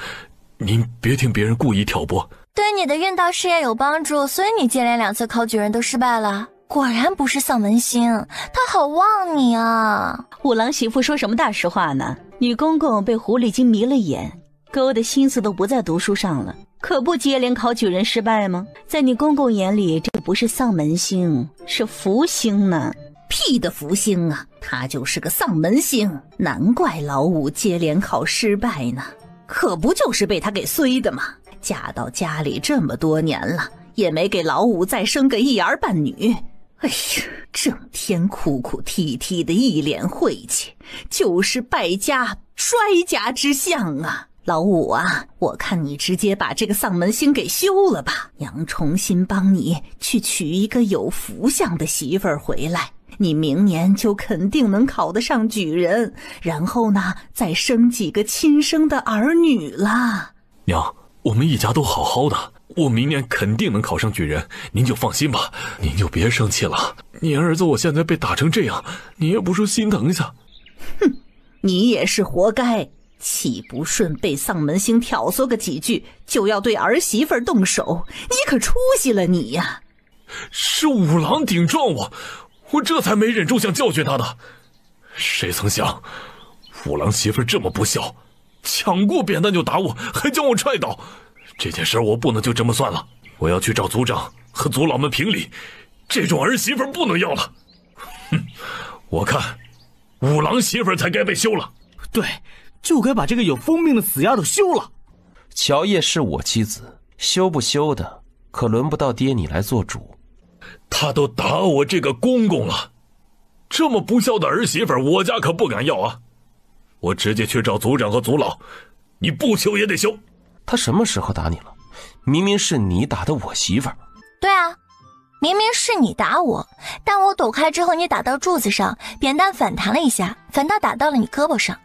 您别听别人故意挑拨。对你的运道事业有帮助，所以你接连2次考举人都失败了。果然不是丧门星，他好旺你啊！五郎媳妇说什么大实话呢？你公公被狐狸精迷了眼，勾的心思都不在读书上了，可不接连考举人失败吗？在你公公眼里，这不是丧门星，是福星呢。屁的福星啊，他就是个丧门星，难怪老五接连考失败呢，可不就是被他给衰的吗？嫁到家里这么多年了，也没给老五再生个一儿半女。哎呀，整天哭哭啼啼的，一脸晦气，就是败家衰家之相啊！老五啊，我看你直接把这个丧门星给休了吧，娘重新帮你去娶一个有福相的媳妇儿回来，你明年就肯定能考得上举人，然后呢，再生几个亲生的儿女啦。娘，我们一家都好好的，我明年肯定能考上举人，您就放心吧，您就别生气了。你儿子我现在被打成这样，你也不说心疼一下。哼，你也是活该，气不顺被丧门星挑唆个几句，就要对儿媳妇动手，你可出息了你呀！是五郎顶撞我，我这才没忍住想教训他的。谁曾想，五郎媳妇这么不孝，抢过扁担就打我，还将我踹倒。这件事我不能就这么算了，我要去找族长和族老们评理，这种儿媳妇不能要了。哼，我看五郎媳妇才该被休了。对，就该把这个有疯病的死丫头休了。乔叶是我妻子，休不休的可轮不到爹你来做主。他都打我这个公公了，这么不孝的儿媳妇我家可不敢要啊！我直接去找族长和族老，你不休也得休。他什么时候打你了？明明是你打的我媳妇儿。对啊，明明是你打我，但我躲开之后你打到柱子上，扁担反弹了一下，反倒打到了你胳膊上。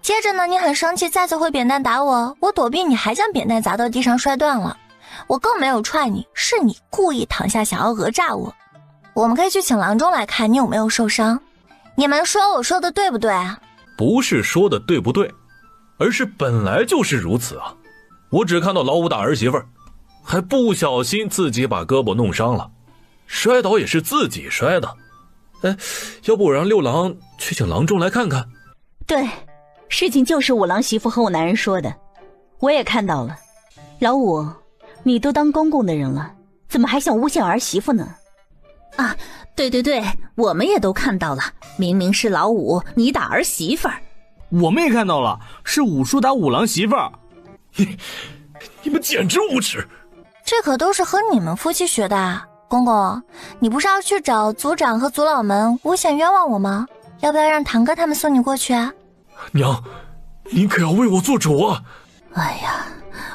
接着呢，你很生气，再次挥扁担打我，我躲避你还将扁担砸到地上摔断了。我更没有踹你，是你故意躺下想要讹诈我。我们可以去请郎中来看你有没有受伤。你们说我说的对不对啊？不是说的对不对，而是本来就是如此啊。我只看到老五打儿媳妇儿，还不小心自己把胳膊弄伤了，摔倒也是自己摔的。哎，要不我让六郎去请郎中来看看？对，事情就是五郎媳妇和我男人说的，我也看到了。老五，你都当公公的人了，怎么还想诬陷儿媳妇呢？啊，对对对，我们也都看到了，明明是老五你打儿媳妇儿。我们也看到了，是五叔打五郎媳妇儿。你们简直无耻！这可都是和你们夫妻学的啊。公公，你不是要去找族长和族老们诬陷冤枉我吗？要不要让堂哥他们送你过去啊？娘，您可要为我做主啊！哎呀，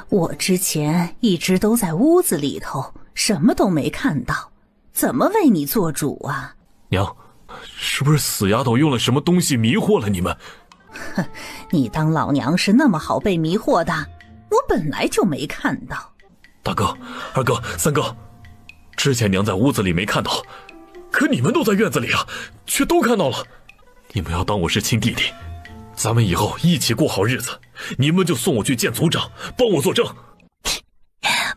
我之前一直都在屋子里头，什么都没看到，怎么为你做主啊？娘，是不是死丫头用了什么东西迷惑了你们？哼，你当老娘是那么好被迷惑的？我本来就没看到。大哥、二哥、三哥，之前娘在屋子里没看到，可你们都在院子里啊，却都看到了。你们要当我是亲弟弟，咱们以后一起过好日子。你们就送我去见族长，帮我作证。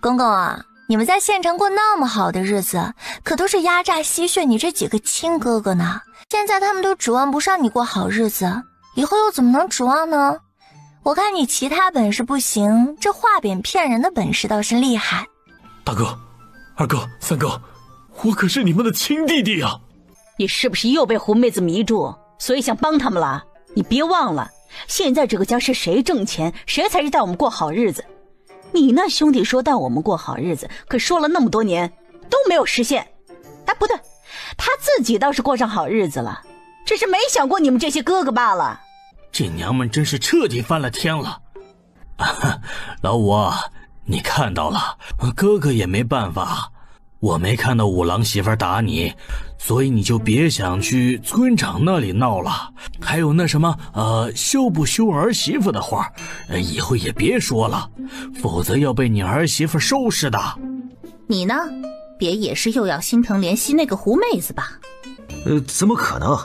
公公啊，你们在县城过那么好的日子，可都是压榨吸血你这几个亲哥哥呢。现在他们都指望不上你过好日子，以后又怎么能指望呢？我看你其他本事不行，这画扁骗人的本事倒是厉害。大哥、二哥、三哥，我可是你们的亲弟弟啊！你是不是又被狐妹子迷住，所以想帮他们了？你别忘了，现在这个家是谁挣钱，谁才是带我们过好日子。你那兄弟说带我们过好日子，可说了那么多年都没有实现。哎，不对，他自己倒是过上好日子了，只是没想过你们这些哥哥罢了。这娘们真是彻底翻了天了。老五，你看到了，哥哥也没办法。我没看到五郎媳妇打你，所以你就别想去村长那里闹了。还有那什么休不休儿媳妇的话，以后也别说了，否则要被你儿媳妇收拾的。你呢？别也是又要心疼怜惜那个狐妹子吧？怎么可能？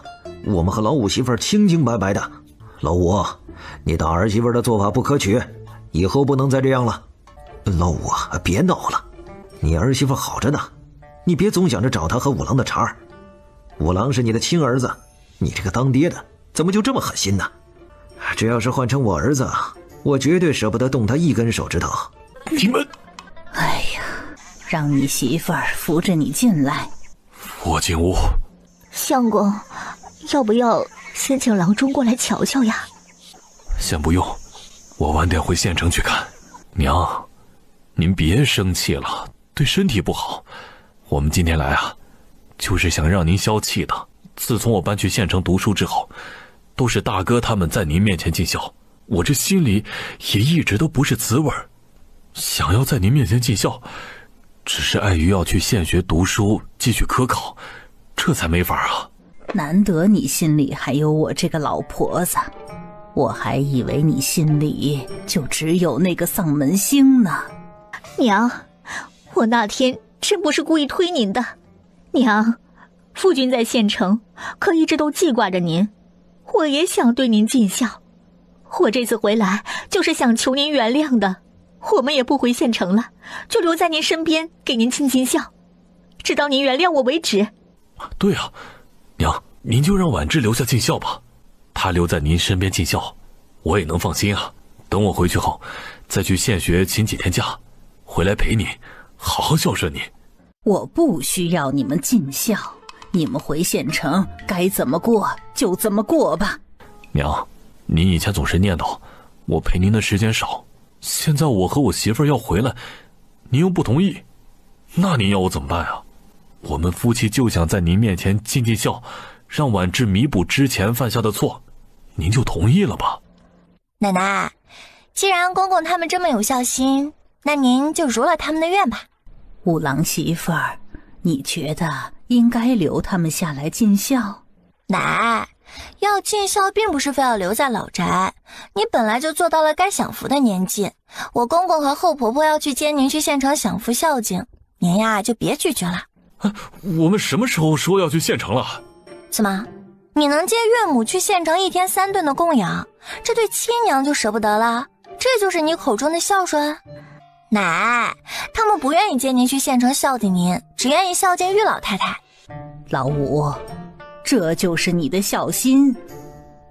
我们和老五媳妇清清白白的。老五，你打儿媳妇的做法不可取，以后不能再这样了。老五啊，别闹了。你儿媳妇好着呢，你别总想着找她和五郎的茬儿。五郎是你的亲儿子，你这个当爹的怎么就这么狠心呢？这要是换成我儿子，我绝对舍不得动他一根手指头。你们，哎呀，让你媳妇儿扶着你进来。我进屋。相公，要不要先请郎中过来瞧瞧呀？先不用，我晚点回县城去看。娘，您别生气了，对身体不好。我们今天来啊，就是想让您消气的。自从我搬去县城读书之后，都是大哥他们在您面前尽孝，我这心里也一直都不是滋味。想要在您面前尽孝，只是碍于要去县学读书继续科考，这才没法啊。难得你心里还有我这个老婆子，我还以为你心里就只有那个丧门星呢。娘，我那天真不是故意推您的。娘，夫君在县城可一直都记挂着您，我也想对您尽孝。我这次回来就是想求您原谅的。我们也不回县城了，就留在您身边给您尽孝，直到您原谅我为止。对啊，娘，您就让婉芝留下尽孝吧，她留在您身边尽孝，我也能放心啊。等我回去后，再去县学请几天假，回来陪你，好好孝顺你。我不需要你们尽孝，你们回县城该怎么过就怎么过吧。娘，您以前总是念叨我陪您的时间少，现在我和我媳妇儿要回来，您又不同意，那您要我怎么办啊？我们夫妻就想在您面前尽孝，让婉芝弥补之前犯下的错，您就同意了吧？奶奶，既然公公他们这么有孝心，那您就如了他们的愿吧。五郎媳妇儿，你觉得应该留他们下来尽孝？奶，要尽孝并不是非要留在老宅，你本来就做到了该享福的年纪，我公公和后婆婆要去接您去县城享福孝敬，您呀就别拒绝了。我们什么时候说要去县城了？怎么，你能接岳母去县城1天3顿的供养，这对亲娘就舍不得了？这就是你口中的孝顺？奶，他们不愿意接您去县城孝敬您，只愿意孝敬玉老太太。老五，这就是你的孝心？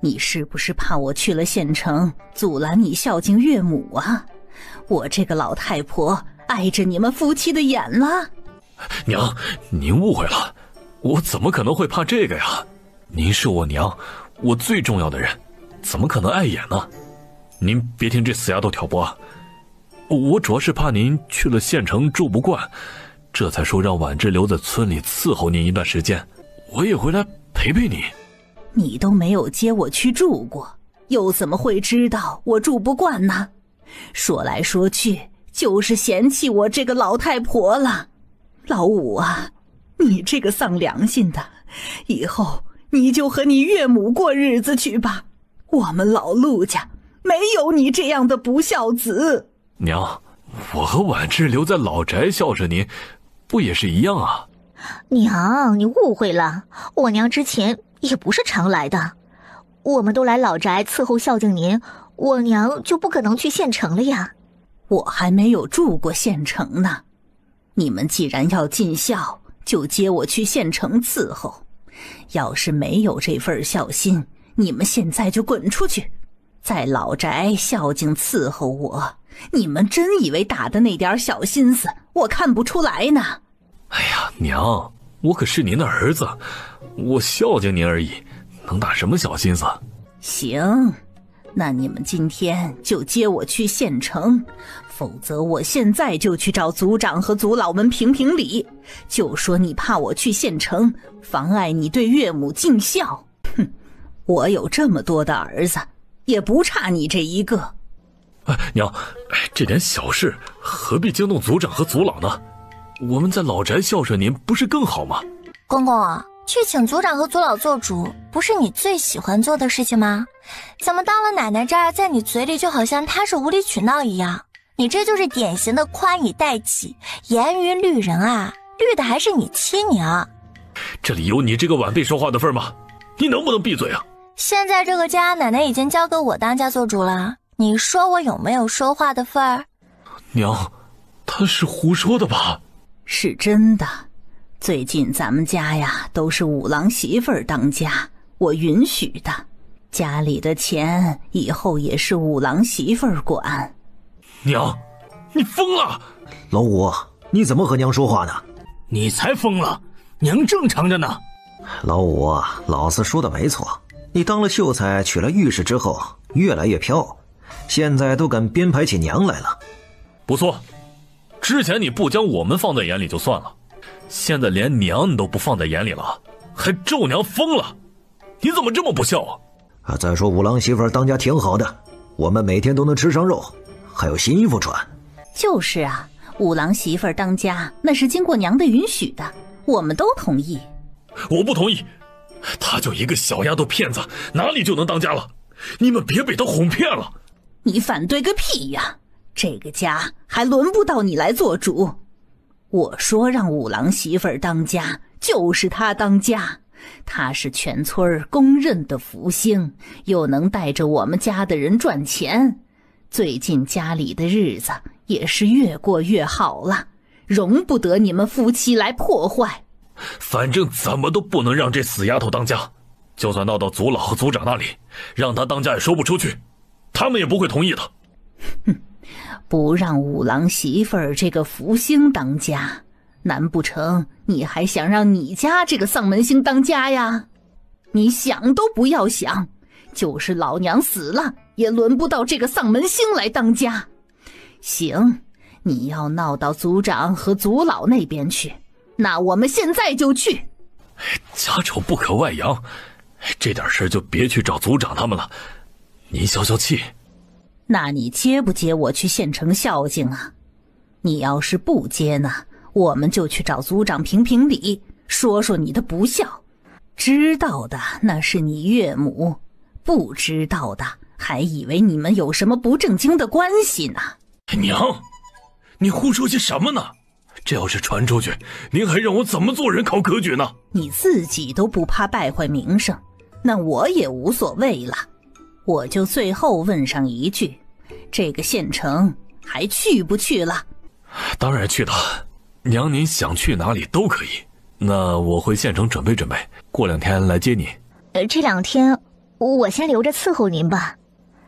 你是不是怕我去了县城阻拦你孝敬岳母啊？我这个老太婆碍着你们夫妻的眼了？娘，您误会了，我怎么可能会怕这个呀？您是我娘，我最重要的人，怎么可能碍眼呢？您别听这死丫头挑拨啊！我主要是怕您去了县城住不惯，这才说让婉芝留在村里伺候您一段时间，我也回来陪陪你。你都没有接我去住过，又怎么会知道我住不惯呢？说来说去就是嫌弃我这个老太婆了。老五啊，你这个丧良心的，以后你就和你岳母过日子去吧，我们老陆家没有你这样的不孝子。娘，我和婉芝留在老宅孝顺您，不也是一样啊？娘，你误会了，我娘之前也不是常来的，我们都来老宅伺候孝敬您，我娘就不可能去县城了呀。我还没有住过县城呢，你们既然要尽孝，就接我去县城伺候。要是没有这份孝心，你们现在就滚出去，在老宅孝敬伺候我。你们真以为打的那点小心思我看不出来呢？哎呀，娘，我可是您的儿子，我孝敬您而已，能打什么小心思？行，那你们今天就接我去县城，否则我现在就去找族长和族老们评评理，就说你怕我去县城，妨碍你对岳母尽孝。哼，我有这么多的儿子，也不差你这一个。娘，这点小事何必惊动族长和族老呢？我们在老宅孝顺您，不是更好吗？公公啊，去请族长和族老做主，不是你最喜欢做的事情吗？怎么到了奶奶这儿，在你嘴里就好像她是无理取闹一样？你这就是典型的宽以待己，严于律人啊，律的还是你亲娘。这里有你这个晚辈说话的份吗？你能不能闭嘴啊？现在这个家，奶奶已经交给我当家做主了，你说我有没有说话的份儿？娘，他是胡说的吧？是真的，最近咱们家呀都是五郎媳妇儿当家，我允许的。家里的钱以后也是五郎媳妇儿管。娘，你疯了！老五，你怎么和娘说话呢？你才疯了，娘正常着呢。老五，老四说的没错，你当了秀才，娶了御史之后，越来越飘，现在都敢编排起娘来了。不错，之前你不将我们放在眼里就算了，现在连娘你都不放在眼里了，还咒娘疯了，你怎么这么不孝啊？再说五郎媳妇当家挺好的，我们每天都能吃上肉，还有新衣服穿。就是啊，五郎媳妇当家那是经过娘的允许的，我们都同意。我不同意，她就一个小丫头片子，哪里就能当家了？你们别被她哄骗了。你反对个屁呀！这个家还轮不到你来做主。我说让五郎媳妇当家，就是她当家。她是全村公认的福星，又能带着我们家的人赚钱。最近家里的日子也是越过越好了，容不得你们夫妻来破坏。反正怎么都不能让这死丫头当家，就算闹到族老和族长那里，让她当家也说不出去，他们也不会同意的。哼，不让五郎媳妇儿这个福星当家，难不成你还想让你家这个丧门星当家呀？你想都不要想，就是老娘死了，也轮不到这个丧门星来当家。行，你要闹到族长和族老那边去，那我们现在就去。家丑不可外扬，这点事就别去找族长他们了，您消消气。那你接不接我去县城孝敬啊？你要是不接呢，我们就去找族长评评理，说说你的不孝。知道的那是你岳母，不知道的还以为你们有什么不正经的关系呢。娘，你胡说些什么呢？这要是传出去，您还让我怎么做人考科举呢？你自己都不怕败坏名声，那我也无所谓了。我就最后问上一句，这个县城还去不去了？当然去的，娘您想去哪里都可以。那我回县城准备准备，过2天来接你。这2天我先留着伺候您吧。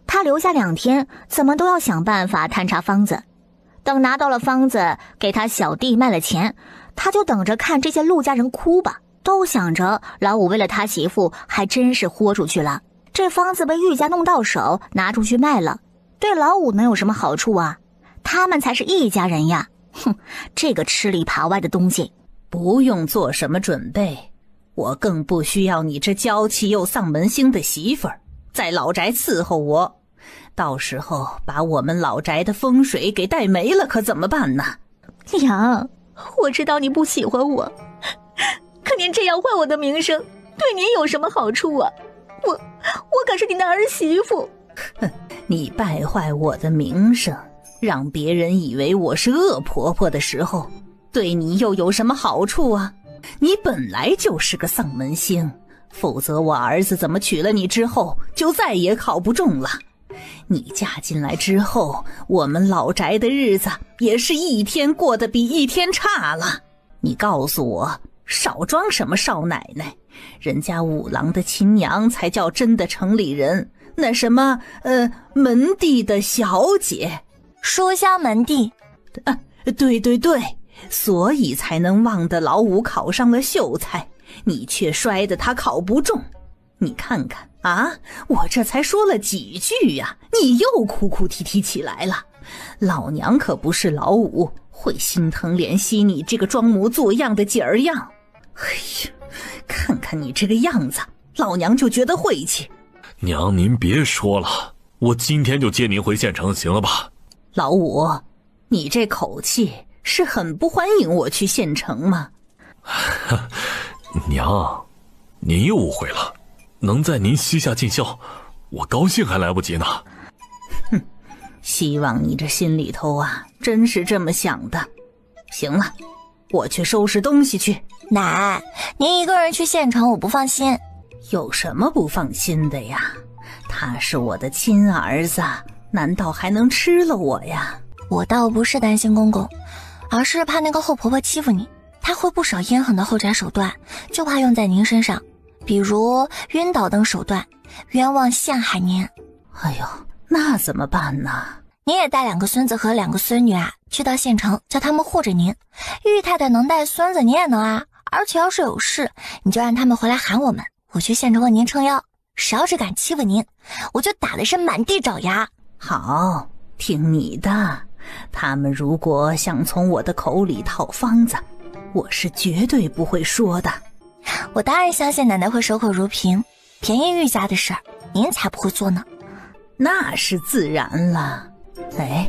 他留下2天，怎么都要想办法探查方子。等拿到了方子，给他小弟卖了钱，他就等着看这些陆家人哭吧。都想着老五为了他媳妇还真是豁出去了，这方子被玉家弄到手，拿出去卖了，对老五能有什么好处啊？他们才是一家人呀！哼，这个吃里扒外的东西。不用做什么准备，我更不需要你这娇气又丧门星的媳妇儿在老宅伺候我。到时候把我们老宅的风水给带没了，可怎么办呢？娘，我知道你不喜欢我，可您这样坏我的名声，对您有什么好处啊？我可是您的儿媳妇。哼，你败坏我的名声，让别人以为我是恶婆婆的时候，对你又有什么好处啊？你本来就是个丧门星，否则我儿子怎么娶了你之后就再也考不中了？你嫁进来之后，我们老宅的日子也是一天过得比一天差了。你告诉我，少装什么少奶奶，人家五郎的亲娘才叫真的城里人，那什么门第的小姐，书香门第。对对对，所以才能望得老五考上了秀才，你却摔得他考不中。你看看啊，我这才说了几句呀，你又哭哭啼啼起来了。老娘可不是老五，会心疼怜惜你这个装模作样的姐儿样。哎呀，看看你这个样子，老娘就觉得晦气。娘，您别说了，我今天就接您回县城，行了吧？老五，你这口气是很不欢迎我去县城吗？娘，您又误会了，能在您膝下尽孝，我高兴还来不及呢。哼，希望你这心里头啊，真是这么想的。行了，我去收拾东西去。奶，您一个人去县城，我不放心。有什么不放心的呀？他是我的亲儿子，难道还能吃了我呀？我倒不是担心公公，而是怕那个后婆婆欺负你。她会不少阴狠的后宅手段，就怕用在您身上，比如晕倒等手段，冤枉陷害您。哎呦，那怎么办呢？你也带2个孙子和2个孙女啊，去到县城，叫他们护着您。玉太太能带孙子，你也能啊。而且要是有事，你就让他们回来喊我们，我去县城为您撑腰。谁要是敢欺负您，我就打的是满地找牙。好，听你的。他们如果想从我的口里讨方子，我是绝对不会说的。我当然相信奶奶会守口如瓶，便宜玉家的事儿，您才不会做呢。那是自然了。哎，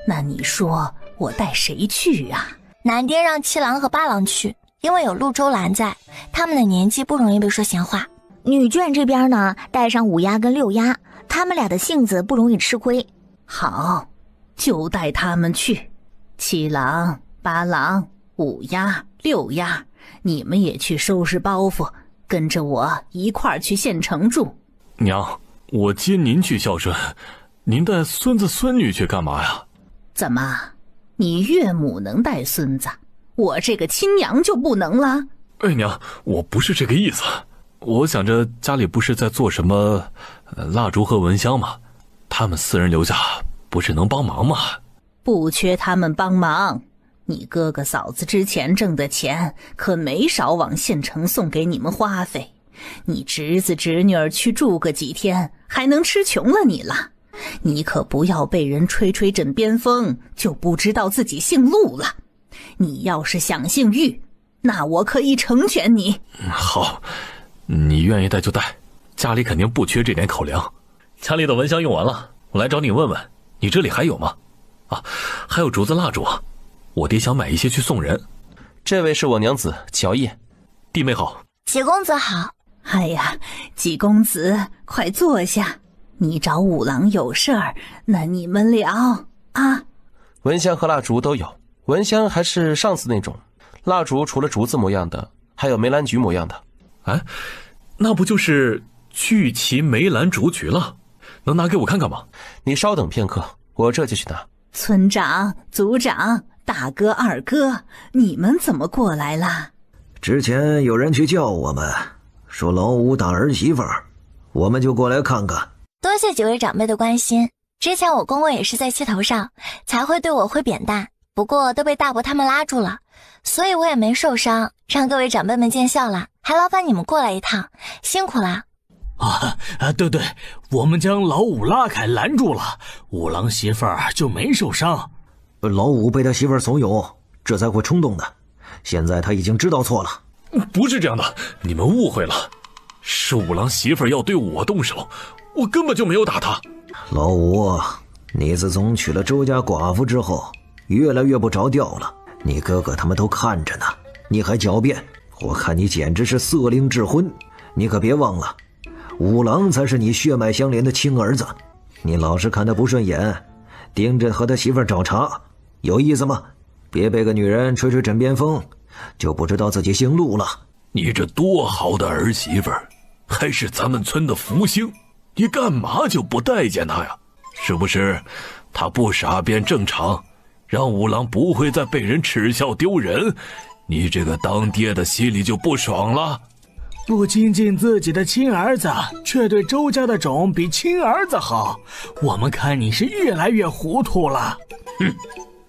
那你说我带谁去啊？男爹让7郎和8郎去，因为有陆周兰在，他们的年纪不容易被说闲话。女眷这边呢，带上5丫跟6丫，他们俩的性子不容易吃亏。好，就带他们去。7郎、8郎、5丫、6丫，你们也去收拾包袱，跟着我一块儿去县城住。娘，我接您去孝顺，您带孙子孙女去干嘛呀？怎么，你岳母能带孙子，我这个亲娘就不能了？哎，娘，我不是这个意思。我想着家里不是在做什么蜡烛和蚊香吗？他们4人留下不是能帮忙吗？不缺他们帮忙，你哥哥嫂子之前挣的钱可没少往县城送给你们花费，你侄子侄女儿去住个几天还能吃穷了你了。你可不要被人吹吹枕边风就不知道自己姓陆了。你要是想姓玉，那我可以成全你。好，你愿意带就带，家里肯定不缺这点口粮。家里的蚊香用完了，我来找你问问，你这里还有吗？啊，还有竹子蜡烛，我爹想买一些去送人。这位是我娘子乔叶。弟妹好。几公子好。哎呀，几公子快坐下，你找5郎有事儿，那你们聊啊。蚊香和蜡烛都有，蚊香还是上次那种，蜡烛除了竹子模样的，还有梅兰菊模样的。哎，那不就是聚齐梅兰竹菊了？能拿给我看看吗？你稍等片刻，我这就去拿。村长、族长、大哥、二哥，你们怎么过来了？之前有人去叫我们，说老五打儿媳妇儿，我们就过来看看。多谢几位长辈的关心，之前我公公也是在气头上，才会对我挥扁担，不过都被大伯他们拉住了，所以我也没受伤，让各位长辈们见笑了，还劳烦你们过来一趟，辛苦了。对，我们将老五拉开拦住了，5郎媳妇儿就没受伤。老五被他媳妇儿怂恿，这才会冲动的，现在他已经知道错了。不是这样的，你们误会了，是5郎媳妇儿要对我动手，我根本就没有打他。老五，你自从娶了周家寡妇之后，越来越不着调了，你哥哥他们都看着呢，你还狡辩，我看你简直是色灵智昏。你可别忘了，5郎才是你血脉相连的亲儿子，你老是看他不顺眼，盯着和他媳妇儿找茬，有意思吗？别被个女人吹吹枕边风，就不知道自己姓陆了。你这多好的儿媳妇儿，还是咱们村的福星，你干嘛就不待见她呀？是不是她不傻变正常，让5郎不会再被人耻笑丢人，你这个当爹的心里就不爽了？不亲近自己的亲儿子，却对周家的种比亲儿子好，我们看你是越来越糊涂了。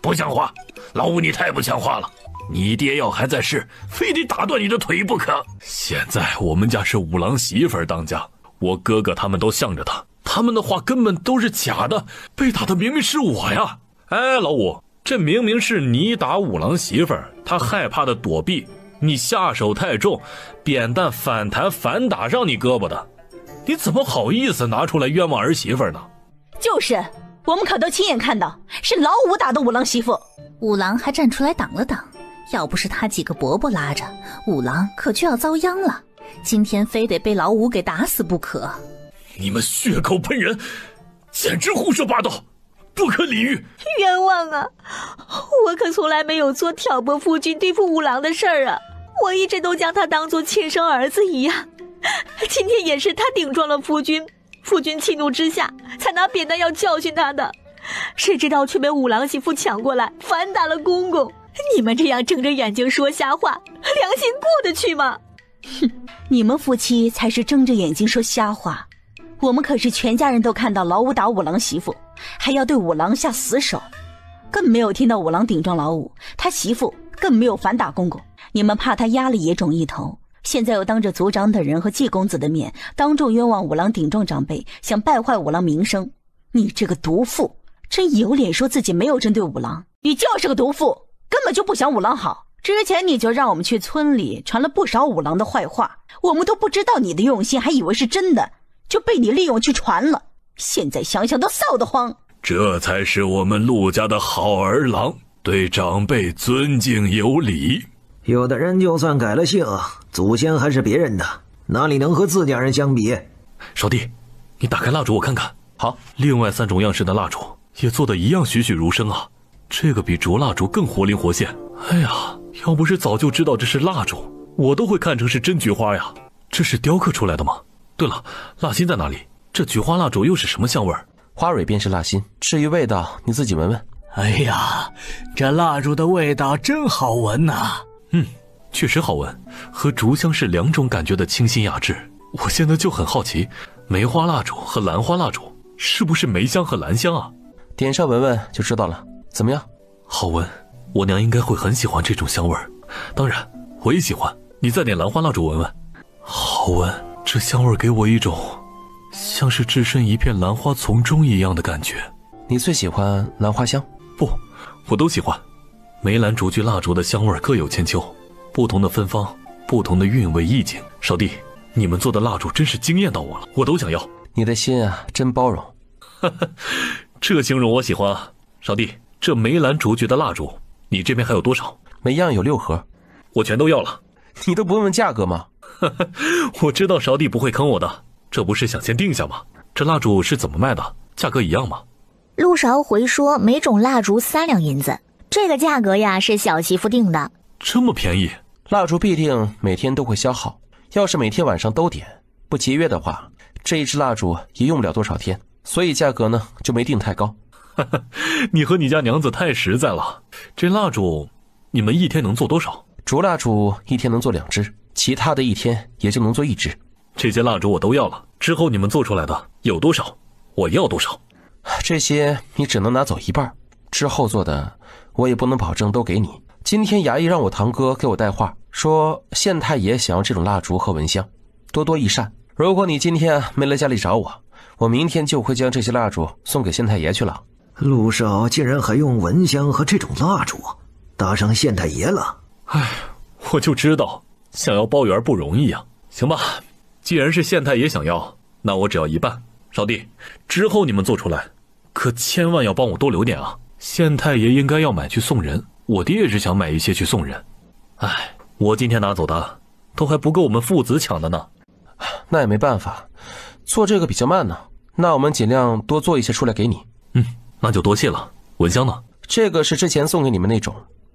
不像话，老五你太不像话了。你爹要还在世，非得打断你的腿不可。现在我们家是五郎媳妇儿当家，我哥哥他们都向着他，他们的话根本都是假的，被打的明明是我呀！哎，老五，这明明是你打五郎媳妇儿，他害怕的躲避，你下手太重，扁担反弹反打上你胳膊的，你怎么好意思拿出来冤枉儿媳妇呢？就是，我们可都亲眼看到，是老五打的五郎媳妇。五郎还站出来挡了挡，要不是他几个伯伯拉着，五郎可就要遭殃了。今天非得被老五给打死不可。你们血口喷人，简直胡说八道，不可理喻！冤枉啊！我可从来没有做挑拨夫君对付五郎的事儿啊！我一直都将他当作亲生儿子一样。今天也是他顶撞了夫君，夫君气怒之下才拿扁担要教训他的，谁知道却被五郎媳妇抢过来反打了公公。你们这样睁着眼睛说瞎话，良心过得去吗？哼，你们夫妻才是睁着眼睛说瞎话，我们可是全家人都看到老五打五郎媳妇，还要对五郎下死手，更没有听到五郎顶撞老五，他媳妇更没有反打公公。你们怕他压了野种一头，现在又当着族长等人和季公子的面当众冤枉五郎顶撞长辈，想败坏五郎名声。你这个毒妇，真有脸说自己没有针对五郎？你就是个毒妇，根本就不想五郎好。之前你就让我们去村里传了不少五郎的坏话，我们都不知道你的用心，还以为是真的，就被你利用去传了。现在想想都臊得慌。这才是我们陆家的好儿郎，对长辈尊敬有礼。有的人就算改了姓，祖先还是别人的，哪里能和自家人相比？少帝，你打开蜡烛我看看。好，另外3种样式的蜡烛也做得一样栩栩如生啊，这个比竹蜡烛更活灵活现。哎呀，要不是早就知道这是蜡烛，我都会看成是真菊花呀。这是雕刻出来的吗？对了，蜡心在哪里？这菊花蜡烛又是什么香味？花蕊便是蜡心，至于味道你自己闻闻。哎呀，这蜡烛的味道真好闻呐！确实好闻，和竹香是2种感觉的清新雅致。我现在就很好奇，梅花蜡烛和兰花蜡烛是不是梅香和兰香啊？点上闻闻就知道了。怎么样？好闻，我娘应该会很喜欢这种香味儿。当然我也喜欢，你再点兰花蜡烛闻闻。好闻，这香味给我一种像是置身一片兰花丛中一样的感觉。你最喜欢兰花香？不，我都喜欢。梅兰竹菊蜡烛的香味各有千秋，不同的芬芳，不同的韵味意境。少帝，你们做的蜡烛真是惊艳到我了，我都想要。你的心啊，真包容。这形容我喜欢啊。少帝，这梅兰竹菊的蜡烛，你这边还有多少？每样有6盒，我全都要了。你都不问问价格吗？我知道少帝不会坑我的，这不是想先定下吗？这蜡烛是怎么卖的？价格一样吗？陆少回说每种蜡烛3两银子，这个价格呀是小媳妇定的。这么便宜？蜡烛必定每天都会消耗，要是每天晚上都点，不节约的话，这一支蜡烛也用不了多少天，所以价格呢就没定太高。你和你家娘子太实在了。这蜡烛你们一天能做多少？竹蜡烛一天能做2支，其他的一天也就能做1支。这些蜡烛我都要了，之后你们做出来的有多少我要多少。这些你只能拿走一半，之后做的我也不能保证都给你。今天衙役让我堂哥给我带话，说县太爷想要这种蜡烛和蚊香，多多益善。如果你今天没来家里找我，我明天就会将这些蜡烛送给县太爷去了。陆少竟然还用蚊香和这种蜡烛搭上县太爷了。唉，我就知道想要包圆不容易啊。行吧，既然是县太爷想要，那我只要一半。少帝，之后你们做出来可千万要帮我多留点啊。县太爷应该要买去送人，我爹也是想买一些去送人。唉，我今天拿走的都还不够我们父子抢的呢。那也没办法，做这个比较慢呢，那我们尽量多做一些出来给你。那就多谢了。蚊香呢？这个是之前送给你们那种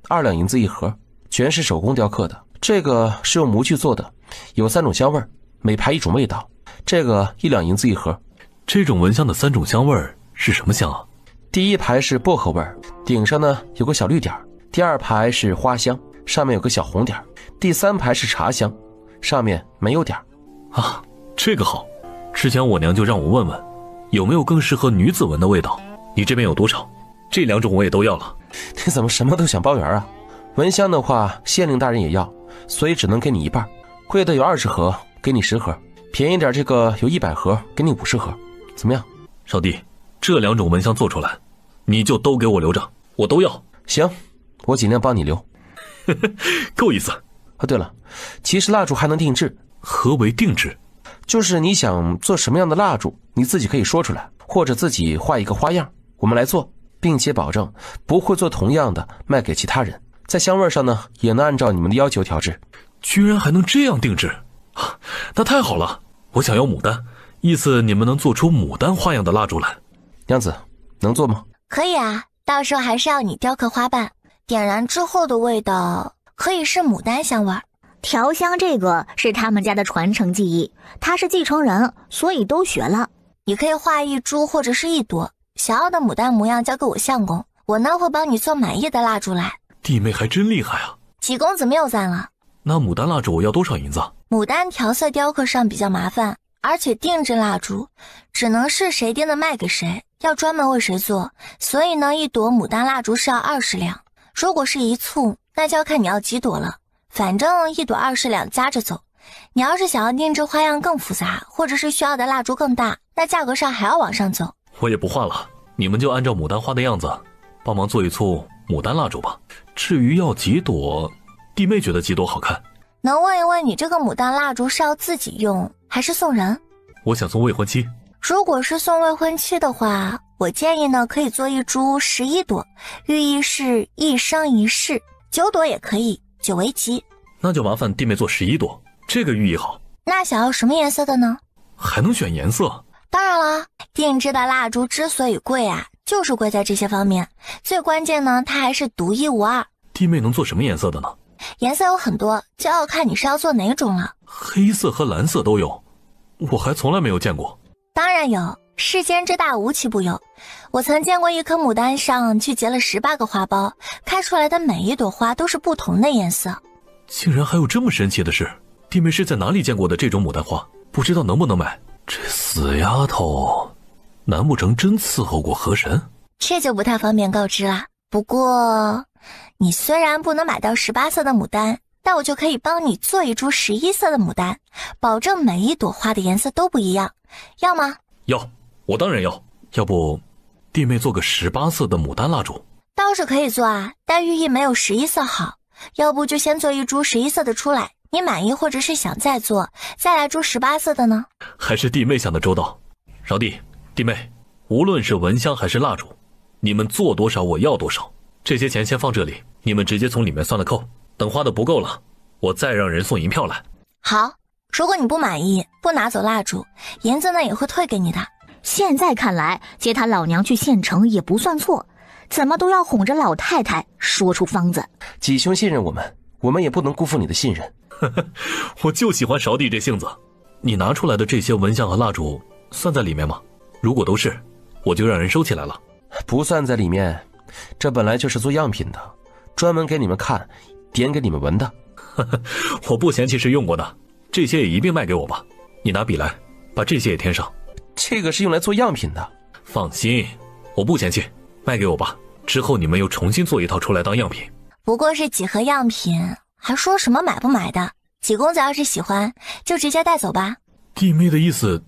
，2两银子一盒，全是手工雕刻的。这个是用模具做的，有3种香味，每排1种味道。这个1两银子一盒。这种蚊香的3种香味是什么香啊？第一排是薄荷味，顶上呢有个小绿点；第2排是花香，上面有个小红点；第3排是茶香，上面没有点。啊，这个好。之前我娘就让我问问，有没有更适合女子闻的味道。你这边有多少？这2种我也都要了。你怎么什么都想包圆啊？蚊香的话，县令大人也要，所以只能给你一半。贵的有20盒，给你10盒；便宜点，这个有100盒，给你50盒。怎么样？少帝，这2种蚊香做出来，你就都给我留着，我都要。行，我尽量帮你留。够意思。对了，其实蜡烛还能定制。何为定制？就是你想做什么样的蜡烛，你自己可以说出来，或者自己画一个花样，我们来做，并且保证不会做同样的卖给其他人。在香味上呢，也能按照你们的要求调制。居然还能这样定制，那太好了！我想要牡丹，意思你们能做出牡丹花样的蜡烛来。娘子，能做吗？可以啊，到时候还是要你雕刻花瓣，点燃之后的味道可以是牡丹香味儿。调香这个是他们家的传承技艺，他是继承人，所以都学了。你可以画1株或者是1朵，想要的牡丹模样交给我相公，我呢会帮你做满意的蜡烛来。弟妹还真厉害啊！启公子谬赞了。那牡丹蜡烛要多少银子？牡丹调色雕刻上比较麻烦，而且定制蜡烛只能是谁定的卖给谁，要专门为谁做，所以呢1朵牡丹蜡烛是要20两。如果是一簇，那就要看你要几朵了，反正1朵20两夹着走。你要是想要定制花样更复杂，或者是需要的蜡烛更大，那价格上还要往上走。我也不画了，你们就按照牡丹花的样子帮忙做一簇牡丹蜡烛吧。至于要几朵，弟妹觉得几朵好看？能问一问你这个牡丹蜡烛是要自己用还是送人？我想送未婚妻。如果是送未婚妻的话，我建议呢可以做1株11朵，寓意是一生一世，9朵也可以，9为吉。那就麻烦弟妹做11朵，这个寓意好。那想要什么颜色的呢？还能选颜色？当然啦，定制的蜡烛之所以贵啊，就是贵在这些方面。最关键呢，它还是独一无二。弟妹能做什么颜色的呢？颜色有很多，就要看你是要做哪种了。黑色和蓝色都有，我还从来没有见过。当然有，世间之大无奇不有。我曾见过一颗牡丹上去结了18个花苞，开出来的每一朵花都是不同的颜色。竟然还有这么神奇的事！弟妹是在哪里见过的这种牡丹花？不知道能不能买？这死丫头，难不成真伺候过河神？这就不太方便告知啦。不过你虽然不能买到18色的牡丹，但我就可以帮你做1株11色的牡丹，保证每一朵花的颜色都不一样，要吗？要，我当然要。要不弟妹做个18色的牡丹蜡烛？倒是可以做啊，但寓意没有11色好。要不就先做1株11色的出来，你满意或者是想再做，再来株18色的呢？还是弟妹想的周到。少弟，弟妹，无论是蚊香还是蜡烛，你们做多少我要多少。这些钱先放这里，你们直接从里面算了扣。等花的不够了，我再让人送银票来。好，如果你不满意，不拿走蜡烛，银子呢也会退给你的。现在看来，接他老娘去县城也不算错，怎么都要哄着老太太说出方子。几兄信任我们，我们也不能辜负你的信任。我就喜欢少弟这性子。你拿出来的这些蚊香和蜡烛算在里面吗？如果都是，我就让人收起来了。不算在里面，这本来就是做样品的，专门给你们看，点给你们闻的。我不嫌弃是用过的，这些也一并卖给我吧。你拿笔来，把这些也添上。这个是用来做样品的。放心，我不嫌弃，卖给我吧。之后你们又重新做一套出来当样品。不过是几盒样品，还说什么买不买的？几公子要是喜欢，就直接带走吧。弟妹的意思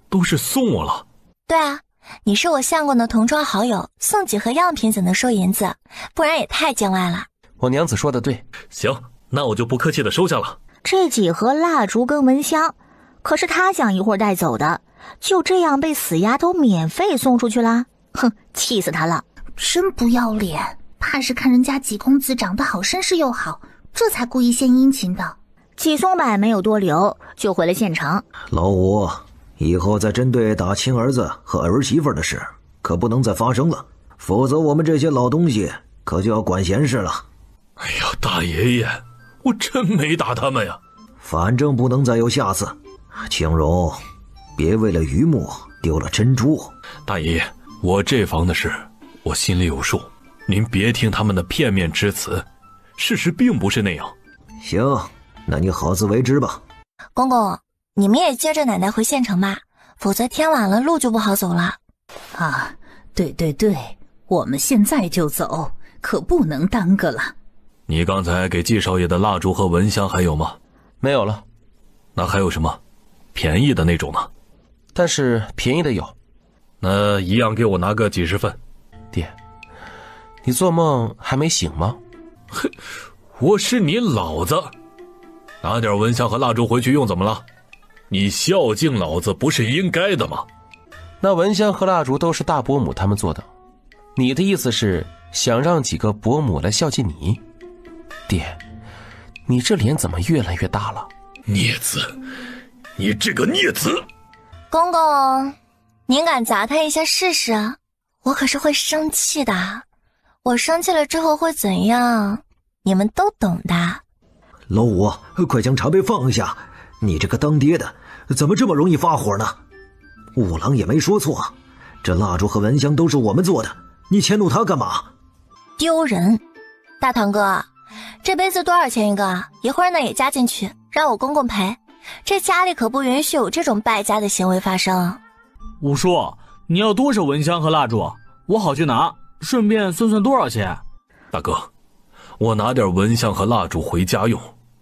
都是送我了？对啊，你是我相公的同窗好友，送几盒样品怎能收银子？不然也太见外了。我娘子说的对。行，那我就不客气的收下了。这几盒蜡烛跟蚊香，可是他想一会儿带走的，就这样被死丫头免费送出去啦！哼，气死他了！真不要脸，怕是看人家几公子长得好，身世又好，这才故意献殷勤的。季松柏没有多留，就回了县城。老五，以后再针对打亲儿子和儿媳妇的事，可不能再发生了，否则我们这些老东西可就要管闲事了。哎呀，大爷爷，我真没打他们呀。反正不能再有下次。青荣，别为了榆木丢了珍珠。大爷爷，我这房的事我心里有数，您别听他们的片面之词，事实并不是那样。行，那你好自为之吧。公公，你们也接着奶奶回县城吧，否则天晚了路就不好走了。对，我们现在就走，可不能耽搁了。你刚才给季少爷的蜡烛和蚊香还有吗？没有了。那还有什么？便宜的那种呢？但是便宜的有。那一样给我拿个几十份。爹，你做梦还没醒吗？嘿，我是你老子，拿点蚊香和蜡烛回去用怎么了？你孝敬老子不是应该的吗？那蚊香和蜡烛都是大伯母他们做的，你的意思是想让几个伯母来孝敬你？爹，你这脸怎么越来越大了？孽子，你这个孽子！公公，您敢砸他一下试试？我可是会生气的。我生气了之后会怎样？你们都懂的。老五，快将茶杯放下！你这个当爹的，怎么这么容易发火呢？五郎也没说错，这蜡烛和蚊香都是我们做的，你迁怒他干嘛？丢人！大堂哥，这杯子多少钱一个？一会儿呢也加进去，让我公公赔。这家里可不允许有这种败家的行为发生。五叔，你要多少蚊香和蜡烛，我好去拿，顺便算算多少钱。大哥，我拿点蚊香和蜡烛回家用，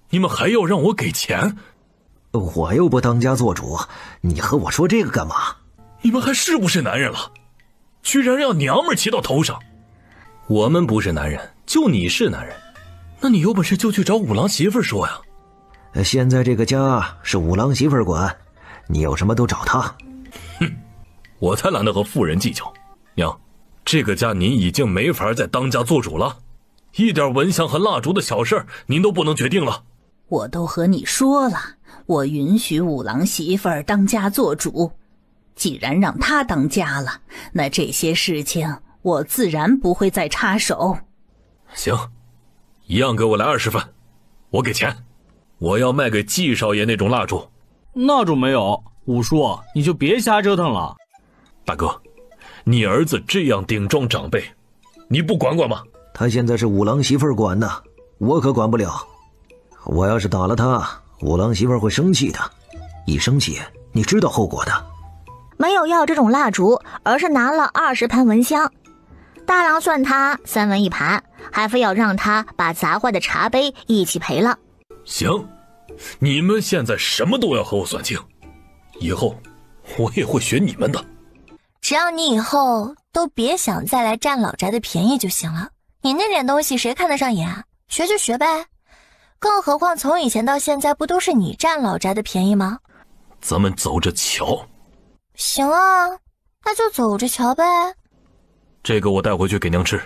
你们还要让我给钱？我又不当家做主，你和我说这个干嘛？你们还是不是男人了？居然让娘们骑到头上！我们不是男人，就你是男人。那你有本事就去找五郎媳妇说呀。现在这个家是五郎媳妇管，你有什么都找他。哼，我才懒得和妇人计较。娘，这个家您已经没法再当家做主了，一点蚊香和蜡烛的小事您都不能决定了。我都和你说了，我允许五郎媳妇儿当家做主。既然让她当家了，那这些事情我自然不会再插手。行，一样给我来20份，我给钱。我要卖给季少爷那种蜡烛。那种没有，五叔你就别瞎折腾了。大哥，你儿子这样顶撞长辈，你不管管吗？他现在是五郎媳妇管的，我可管不了。我要是打了他，五郎媳妇会生气的，一生气你知道后果的。没有要这种蜡烛，而是拿了20盘蚊香。大郎算他3文1盘，还非要让他把砸坏的茶杯一起赔了。行，你们现在什么都要和我算清，以后我也会学你们的。只要你以后都别想再来占老宅的便宜就行了。你那点东西谁看得上眼？学就学呗。更何况从以前到现在不都是你占老宅的便宜吗？咱们走着瞧。行啊，那就走着瞧呗。这个我带回去给娘吃。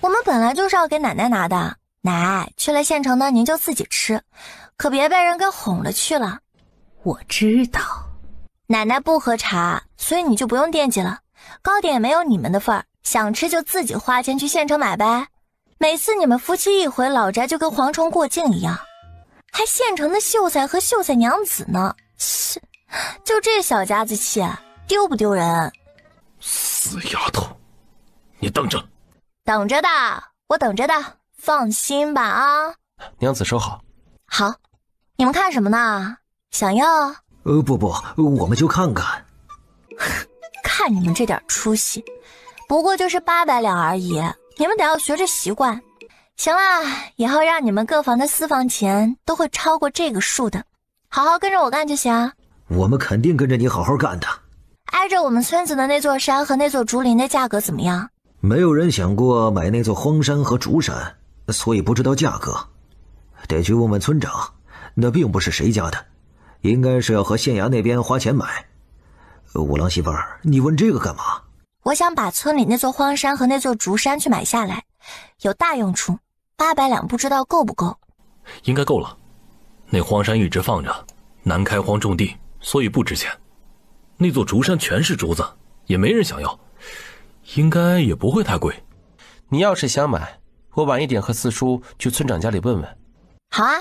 我们本来就是要给奶奶拿的，奶去了县城呢您就自己吃，可别被人给哄了去了。我知道。奶奶不喝茶，所以你就不用惦记了。糕点也没有你们的份儿，想吃就自己花钱去县城买呗。每次你们夫妻一回老宅就跟蝗虫过境一样，还县城的秀才和秀才娘子呢，切，就这小家子气，丢不丢人？死丫头，你等着。等着的，我等着的，放心吧啊。娘子收好。好，你们看什么呢？想要？不，我们就看看。看你们这点出息，不过就是800两而已，你们得要学着习惯。行啦，以后让你们各房的私房钱都会超过这个数的，好好跟着我干就行。我们肯定跟着你好好干的。挨着我们村子的那座山和那座竹林的价格怎么样？没有人想过买那座荒山和竹山，所以不知道价格，得去问问村长。那并不是谁家的，应该是要和县衙那边花钱买。五郎媳妇儿，你问这个干嘛？我想把村里那座荒山和那座竹山去买下来，有大用处。800两不知道够不够？应该够了。那荒山一直放着，难开荒种地，所以不值钱。那座竹山全是竹子，也没人想要，应该也不会太贵。你要是想买，我晚一点和四叔去村长家里问问。好啊，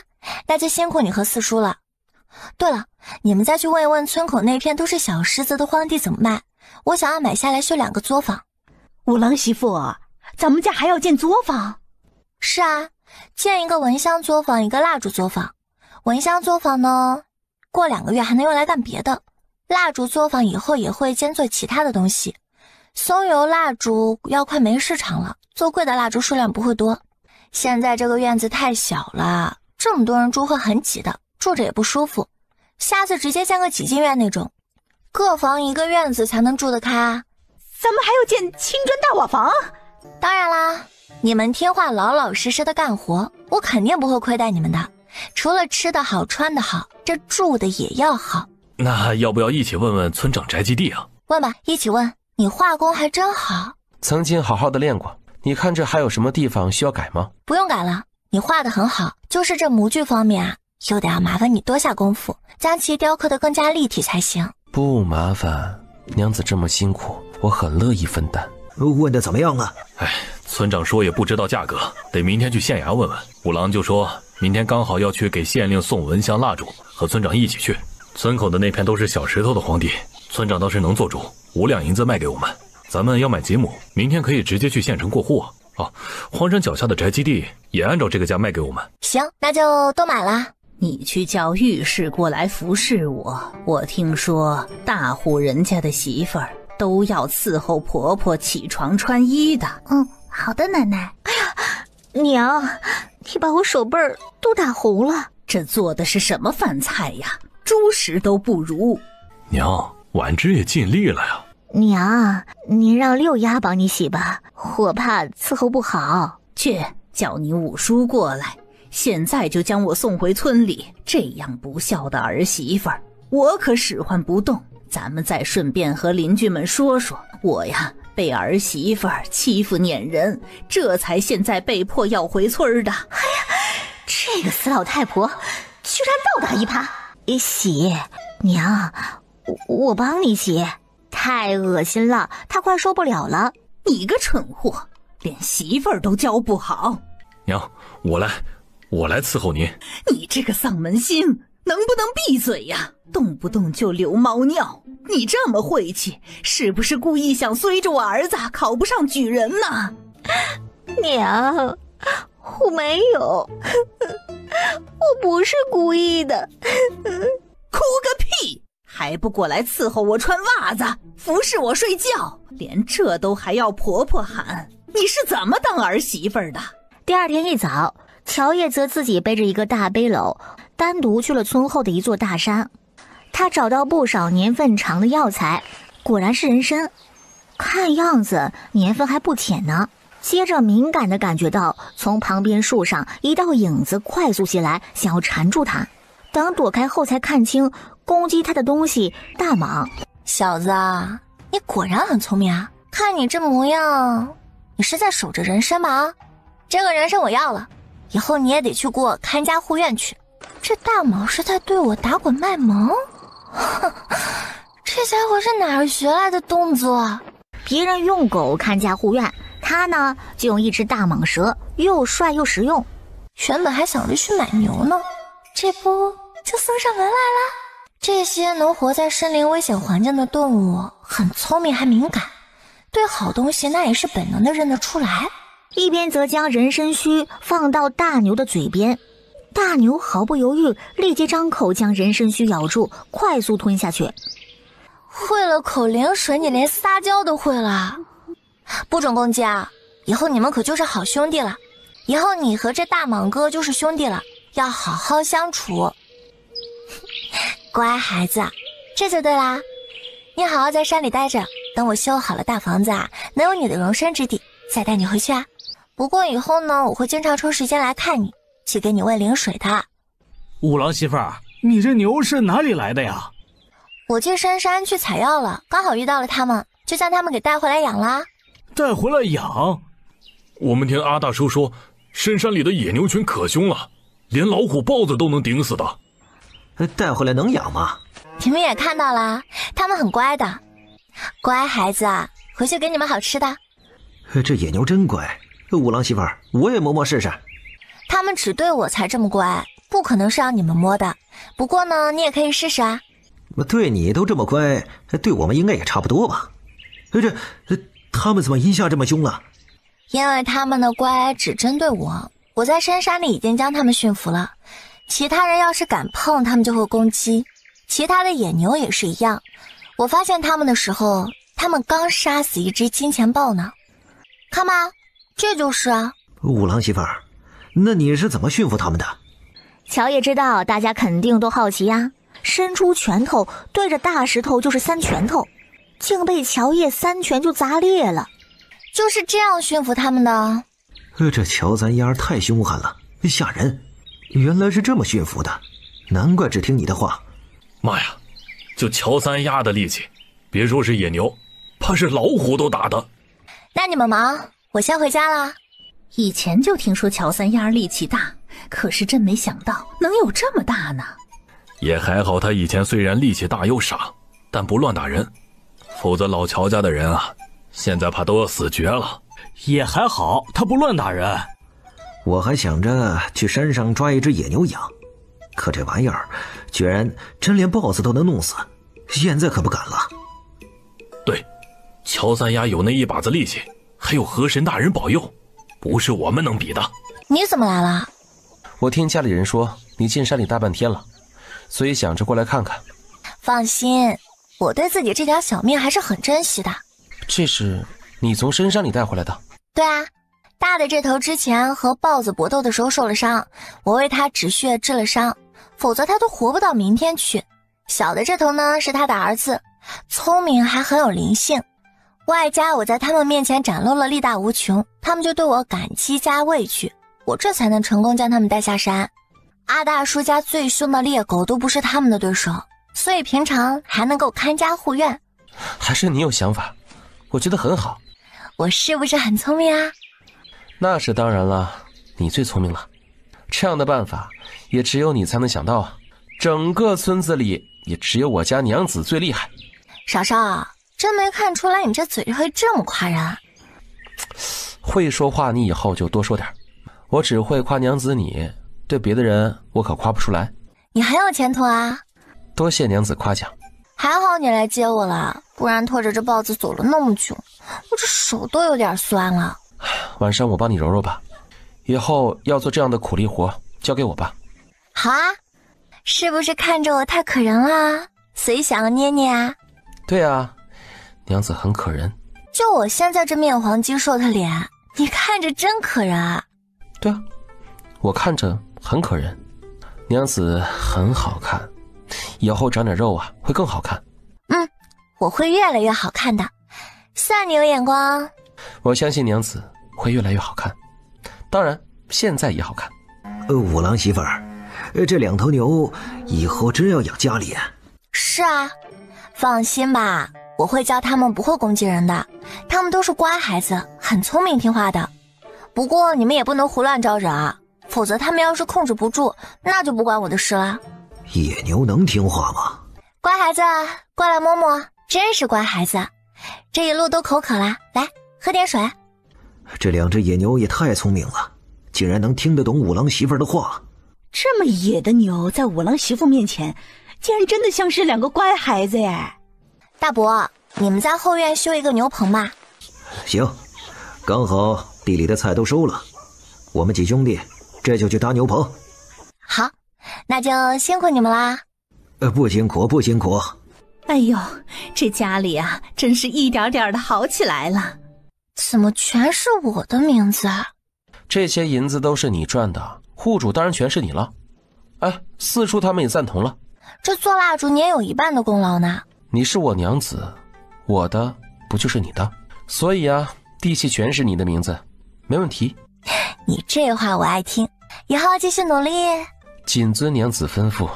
那就辛苦你和四叔了。对了，你们再去问一问村口那片都是小石子的荒地怎么卖，我想要买下来修2个作坊。五郎媳妇，咱们家还要建作坊？是啊，建一个蚊香作坊，一个蜡烛作坊。蚊香作坊呢，过2个月还能用来干别的。蜡烛作坊以后也会兼做其他的东西。松油蜡烛要快没市场了，做贵的蜡烛数量不会多。现在这个院子太小了，这么多人住会很挤的，住着也不舒服。下次直接建个几进院那种，各房一个院子才能住得开啊。咱们还要建青砖大瓦房？当然啦，你们听话老老实实的干活，我肯定不会亏待你们的。除了吃得好穿得好，这住的也要好。那要不要一起问问村长宅基地啊？问吧，一起问。你画工还真好，曾经好好的练过，你看这还有什么地方需要改吗？不用改了，你画得很好，就是这模具方面啊，有点要麻烦你多下功夫，将其雕刻得更加立体才行。不麻烦，娘子这么辛苦，我很乐意分担。问的怎么样了？村长说也不知道价格，得明天去县衙问问。五郎就说明天刚好要去给县令送蚊香蜡烛，和村长一起去。村口的那片都是小石头的荒地，村长倒是能做主，5两银子卖给我们。咱们要买几亩，明天可以直接去县城过户啊。荒山脚下的宅基地也按照这个价卖给我们。行，那就都买了。你去叫御史过来服侍我。我听说大户人家的媳妇儿都要伺候婆婆起床穿衣的。好的，奶奶。哎呀，娘，你把我手背儿都打红了。这做的是什么饭菜呀？猪食都不如。娘，婉之也尽力了呀。娘，你让六丫帮你洗吧，我怕伺候不好。去，叫你五叔过来，现在就将我送回村里。这样不孝的儿媳妇儿，我可使唤不动。咱们再顺便和邻居们说说，我呀被儿媳妇儿欺负撵人，这才现在被迫要回村的。哎呀，这个死老太婆居然倒打一耙！洗，娘，我帮你洗。太恶心了，她快受不了了。你个蠢货，连媳妇儿都教不好。娘，我来伺候您。你这个丧门星，能不能闭嘴呀？动不动就流猫尿，你这么晦气，是不是故意想随着我儿子考不上举人呢？娘，我没有，我不是故意的。哭个屁！还不过来伺候我穿袜子，服侍我睡觉，连这都还要婆婆喊，你是怎么当儿媳妇儿的？第二天一早，乔叶则自己背着一个大背篓，单独去了村后的一座大山。他找到不少年份长的药材，果然是人参，看样子年份还不浅呢。接着敏感地感觉到从旁边树上一道影子快速袭来，想要缠住他。等躲开后才看清攻击他的东西大蟒。小子，你果然很聪明啊，看你这模样，你是在守着人参吧？这个人参我要了，以后你也得去过看家护院去。这大蟒是在对我打滚卖萌？这家伙是哪儿学来的动作？别人用狗看家护院，他呢就用一只大蟒蛇，又帅又实用。原本还想着去买牛呢，这不就送上门来了。这些能活在森林危险环境的动物很聪明还敏感，对好东西那也是本能的认得出来。一边则将人参须放到大牛的嘴边，大牛毫不犹豫，立即张口将人参须咬住，快速吞下去。会了口灵水，你连撒娇都会了。不准攻击啊，以后你们可就是好兄弟了。以后你和这大蟒哥就是兄弟了，要好好相处。乖孩子，这就对啦。你好好在山里待着，等我修好了大房子啊，能有你的容身之地，再带你回去啊。不过以后呢，我会经常抽时间来看你，去给你喂灵水的。五郎媳妇儿，你这牛是哪里来的呀？我去深山去采药了，刚好遇到了他们，就将他们给带回来养啦。带回来养？我们听阿大叔说，深山里的野牛群可凶了，连老虎豹子都能顶死的。带回来能养吗？你们也看到了，他们很乖的。乖孩子啊，回去给你们好吃的。这野牛真乖，五郎媳妇儿，我也摸摸试试。他们只对我才这么乖，不可能是让你们摸的。不过呢，你也可以试试啊。对你都这么乖，对我们应该也差不多吧？他们怎么一下这么凶了？因为他们的乖只针对我，我在深山里已经将他们驯服了。其他人要是敢碰，他们就会攻击。其他的野牛也是一样。我发现他们的时候，他们刚杀死一只金钱豹呢。看吧，这就是啊。五郎媳妇儿，那你是怎么驯服他们的？乔也知道大家肯定都好奇呀，伸出拳头对着大石头就是3拳头，竟被乔叶3拳就砸裂了。就是这样驯服他们的。这乔三丫太凶悍了，吓人！原来是这么驯服的，难怪只听你的话。妈呀，就乔三丫的力气，别说是野牛，怕是老虎都打的。那你们忙，我先回家了。以前就听说乔三丫力气大，可是真没想到能有这么大呢。也还好，他以前虽然力气大又傻，但不乱打人，否则老乔家的人啊，现在怕都要死绝了。也还好，他不乱打人。我还想着去山上抓一只野牛养，可这玩意儿居然真连 BOSS 都能弄死，现在可不敢了。对，乔三丫有那一把子力气，还有河神大人保佑，不是我们能比的。你怎么来了？我听家里人说你进山里大半天了，所以想着过来看看。放心，我对自己这条小命还是很珍惜的。这是你从深山里带回来的？对啊，大的这头之前和豹子搏斗的时候受了伤，我为他止血治了伤，否则他都活不到明天去。小的这头呢是他的儿子，聪明还很有灵性，外加我在他们面前展露了力大无穷，他们就对我感激加畏惧，我这才能成功将他们带下山。阿大叔家最凶的猎狗都不是他们的对手，所以平常还能够看家护院。还是你有想法，我觉得很好。我是不是很聪明啊？那是当然了，你最聪明了。这样的办法也只有你才能想到啊！整个村子里也只有我家娘子最厉害。少少，真没看出来你这嘴会这么夸人。会说话你以后就多说点，我只会夸娘子你，对别的人我可夸不出来。你很有前途啊！多谢娘子夸奖。还好你来接我了，不然拖着这豹子走了那么久，我这手都有点酸了。晚上我帮你揉揉吧，以后要做这样的苦力活交给我吧。好啊，是不是看着我太可人了，所以想要捏捏啊？对啊，娘子很可人。就我现在这面黄肌瘦的脸，你看着真可人啊。对啊，我看着很可人，娘子很好看，以后长点肉啊会更好看。我会越来越好看的，算你有眼光。我相信娘子会越来越好看，当然现在也好看。五郎媳妇儿，这2头牛以后真要养家里。是啊，放心吧，我会教他们不会攻击人的，他们都是乖孩子，很聪明听话的。不过你们也不能胡乱招惹啊，否则他们要是控制不住，那就不关我的事了。野牛能听话吗？乖孩子，过来摸摸，真是乖孩子。这一路都口渴了，来喝点水。这2只野牛也太聪明了，竟然能听得懂五郎媳妇儿的话。这么野的牛在五郎媳妇面前，竟然真的像是2个乖孩子耶。大伯，你们在后院修一个牛棚吧。行，刚好地里的菜都收了，我们几兄弟这就去搭牛棚。好，那就辛苦你们啦。不辛苦不辛苦。哎呦，这家里啊真是一点点的好起来了。怎么全是我的名字啊？这些银子都是你赚的，户主当然全是你了。哎，四叔他们也赞同了。这做蜡烛你也有一半的功劳呢。你是我娘子，我的不就是你的？所以啊，地契全是你的名字，没问题。你这话我爱听，以后继续努力。谨遵娘子吩咐。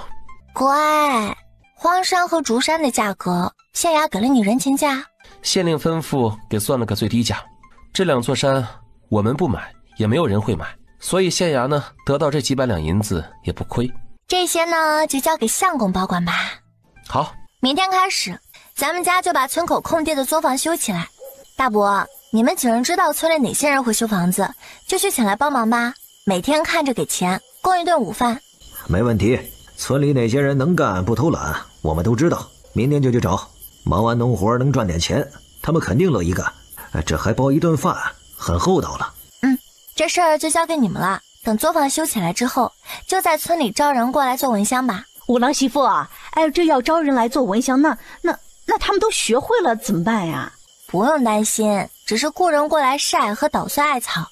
乖，荒山和竹山的价格，县衙给了你人情价。县令吩咐给算了个最低价，这2座山我们不买，也没有人会买，所以县衙呢得到这几百两银子也不亏。这些呢就交给相公保管吧。好，明天开始，咱们家就把村口空地的作坊修起来。大伯，你们几人知道村里哪些人会修房子，就去请来帮忙吧。每天看着给钱，供一顿午饭。没问题，村里哪些人能干不偷懒，我们都知道，明天就去找。忙完农活能赚点钱，他们肯定乐意干。这还包一顿饭，很厚道了。这事儿就交给你们了。等作坊修起来之后，就在村里招人过来做蚊香吧。五郎媳妇啊，这要招人来做蚊香，那他们都学会了怎么办呀？不用担心，只是雇人过来晒和捣碎艾草，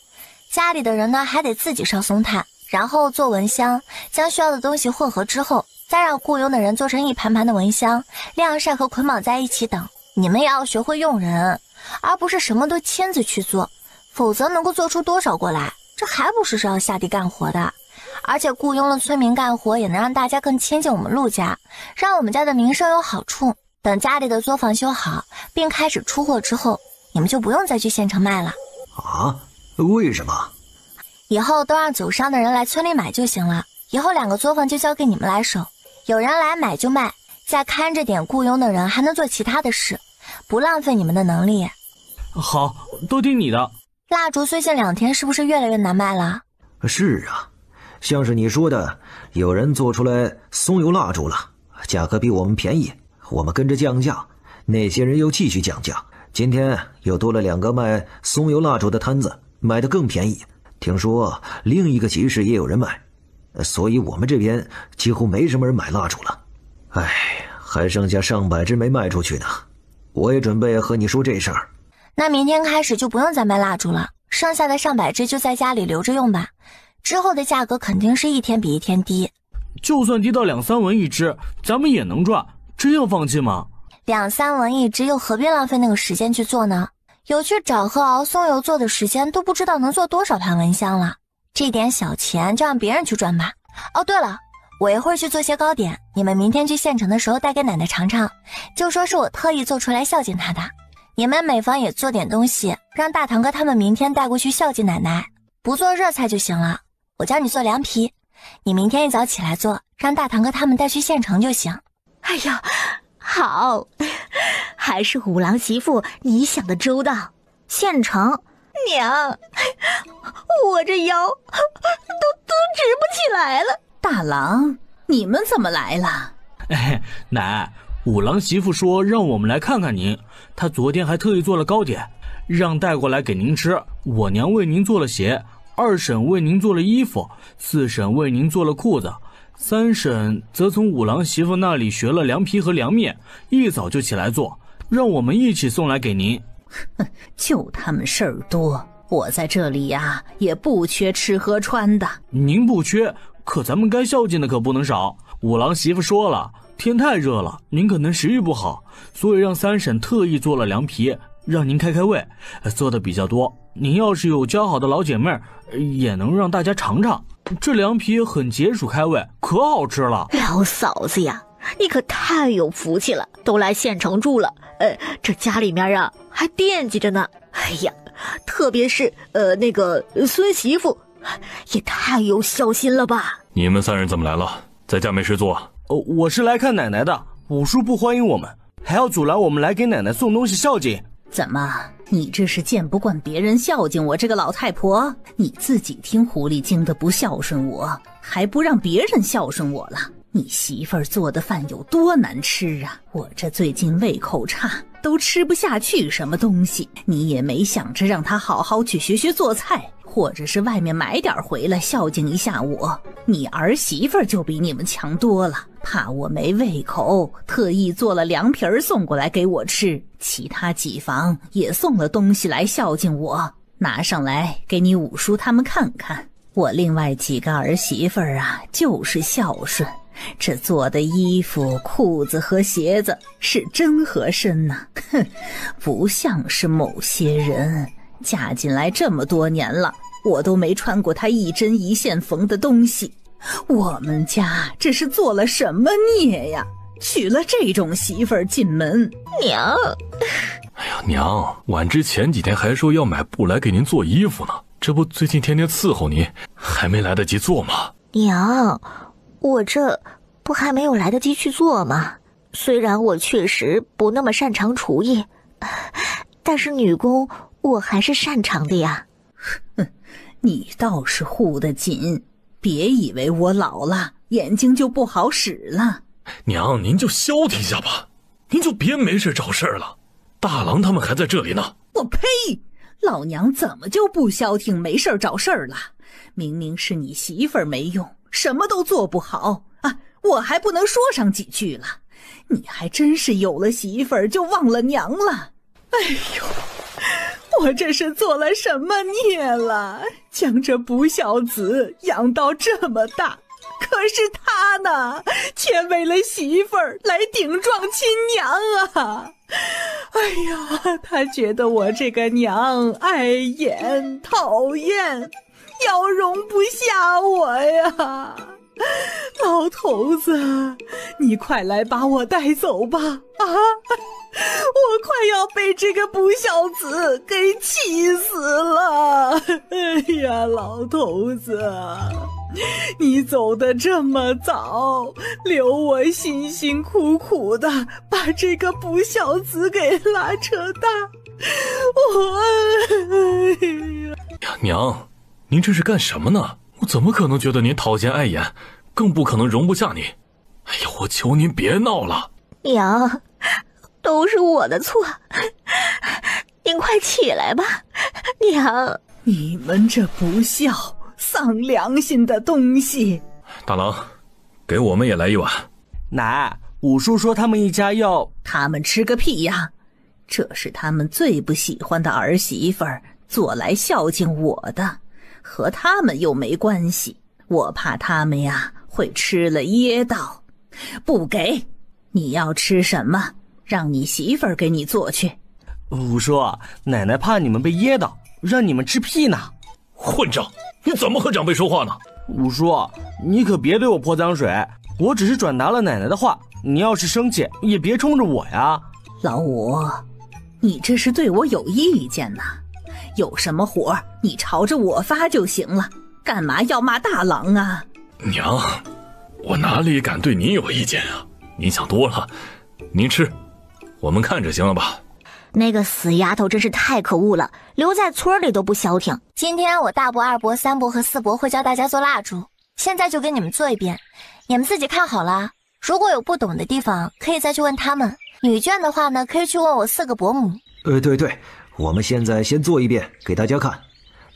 家里的人呢还得自己烧松炭，然后做蚊香，将需要的东西混合之后，再让雇佣的人做成一盘盘的蚊香，晾晒和捆绑在一起等。你们也要学会用人，而不是什么都亲自去做，否则能够做出多少过来？这还不是要下地干活的。而且雇佣了村民干活，也能让大家更亲近我们陆家，让我们家的名声有好处。等家里的作坊修好并开始出货之后，你们就不用再去县城卖了。啊？为什么？以后都让走商的人来村里买就行了，以后2个作坊就交给你们来守，有人来买就卖，再看着点雇佣的人还能做其他的事，不浪费你们的能力。好，都听你的。蜡烛最近2天是不是越来越难卖了？是啊，像是你说的，有人做出来松油蜡烛了，价格比我们便宜，我们跟着降价，那些人又继续降价。今天又多了2个卖松油蜡烛的摊子，卖得更便宜。听说另一个集市也有人买，所以我们这边几乎没什么人买蜡烛了。唉，还剩下上百支没卖出去呢。我也准备和你说这事儿。那明天开始就不用再卖蜡烛了，剩下的上百支就在家里留着用吧。之后的价格肯定是一天比一天低。就算低到2、3文一支，咱们也能赚，真要放弃吗？2、3文一支又何必浪费那个时间去做呢？有去找和熬松油做的时间，都不知道能做多少盘蚊香了。这点小钱就让别人去赚吧。哦，对了，我一会儿去做些糕点，你们明天去县城的时候带给奶奶尝尝，就说是我特意做出来孝敬她的。你们每房也做点东西，让大堂哥他们明天带过去孝敬奶奶，不做热菜就行了。我教你做凉皮，你明天一早起来做，让大堂哥他们带去县城就行。哎呀，好，还是五郎媳妇你想的周到。县城，娘，我这腰都直不起来了。大郎，你们怎么来了？奶，五郎媳妇说让我们来看看您，她昨天还特意做了糕点，让带过来给您吃。我娘为您做了鞋，2婶为您做了衣服，4婶为您做了裤子，3婶则从五郎媳妇那里学了凉皮和凉面，一早就起来做，让我们一起送来给您。就他们事儿多，我在这里呀，也不缺吃喝穿的。您不缺，可咱们该孝敬的可不能少。五郎媳妇说了，天太热了，您可能食欲不好，所以让3婶特意做了凉皮，让您开开胃，做的比较多。您要是有交好的老姐妹，也能让大家尝尝。这凉皮很解暑开胃，可好吃了。老嫂子呀，你可太有福气了，都来县城住了，这家里面啊还惦记着呢。哎呀，特别是那个孙媳妇，也太有孝心了吧。你们3人怎么来了？在家没事做？我是来看奶奶的，五叔不欢迎我们，还要阻拦我们来给奶奶送东西孝敬。怎么，你这是见不惯别人孝敬我这个老太婆，你自己听狐狸精的不孝顺我，还不让别人孝顺我了？你媳妇儿做的饭有多难吃啊，我这最近胃口差，都吃不下去什么东西。你也没想着让她好好去学学做菜，或者是外面买点回来孝敬一下我。你儿媳妇儿就比你们强多了，怕我没胃口，特意做了凉皮儿送过来给我吃，其他几房也送了东西来孝敬我，拿上来给你五叔他们看看。我另外几个儿媳妇儿啊，就是孝顺，这做的衣服、裤子和鞋子是真合身呐，不像是某些人嫁进来这么多年了，我都没穿过他一针一线缝的东西。我们家这是做了什么孽呀？娶了这种媳妇儿进门。娘，哎呀，娘，婉之前几天还说要买布来给您做衣服呢，这不最近天天伺候您，还没来得及做吗？娘，我这不还没有来得及去做吗？虽然我确实不那么擅长厨艺，但是女工我还是擅长的呀。你倒是护得紧，别以为我老了眼睛就不好使了。娘，您就消停下吧，您就别没事找事儿了。大郎他们还在这里呢。我呸！老娘怎么就不消停没事找事儿了？明明是你媳妇儿没用，什么都做不好啊，我还不能说上几句了。你还真是有了媳妇儿就忘了娘了。哎呦，我这是做了什么孽了？将这不孝子养到这么大，可是他呢，却为了媳妇儿来顶撞亲娘啊！哎呀，他觉得我这个娘碍眼讨厌，要容不下我呀！老头子，你快来把我带走吧！啊，我快要被这个不孝子给气死了！哎呀，老头子，你走得这么早，留我辛辛苦苦的把这个不孝子给拉扯大，娘，您这是干什么呢？我怎么可能觉得您讨嫌碍眼，更不可能容不下你。哎呀，我求您别闹了。娘，都是我的错，您快起来吧。娘，你们这不孝丧良心的东西！大郎，给我们也来一碗。奶，五叔说他们一家要……他们吃个屁呀！这是他们最不喜欢的儿媳妇儿做来孝敬我的，和他们又没关系。我怕他们呀会吃了噎到，不给。你要吃什么，让你媳妇儿给你做去。五叔，奶奶怕你们被噎到，让你们吃屁呢。混账！你怎么和长辈说话呢？五叔，你可别对我泼脏水，我只是转达了奶奶的话，你要是生气也别冲着我呀。老五，你这是对我有意见呐？有什么火你朝着我发就行了，干嘛要骂大郎啊？娘，我哪里敢对您有意见啊？您想多了。您吃，我们看着行了吧？那个死丫头真是太可恶了，留在村里都不消停。今天我大伯、二伯、三伯和四伯会教大家做蜡烛，现在就给你们做一遍，你们自己看好了。如果有不懂的地方，可以再去问他们。女眷的话呢，可以去问我4个伯母。对，我们现在先做一遍给大家看，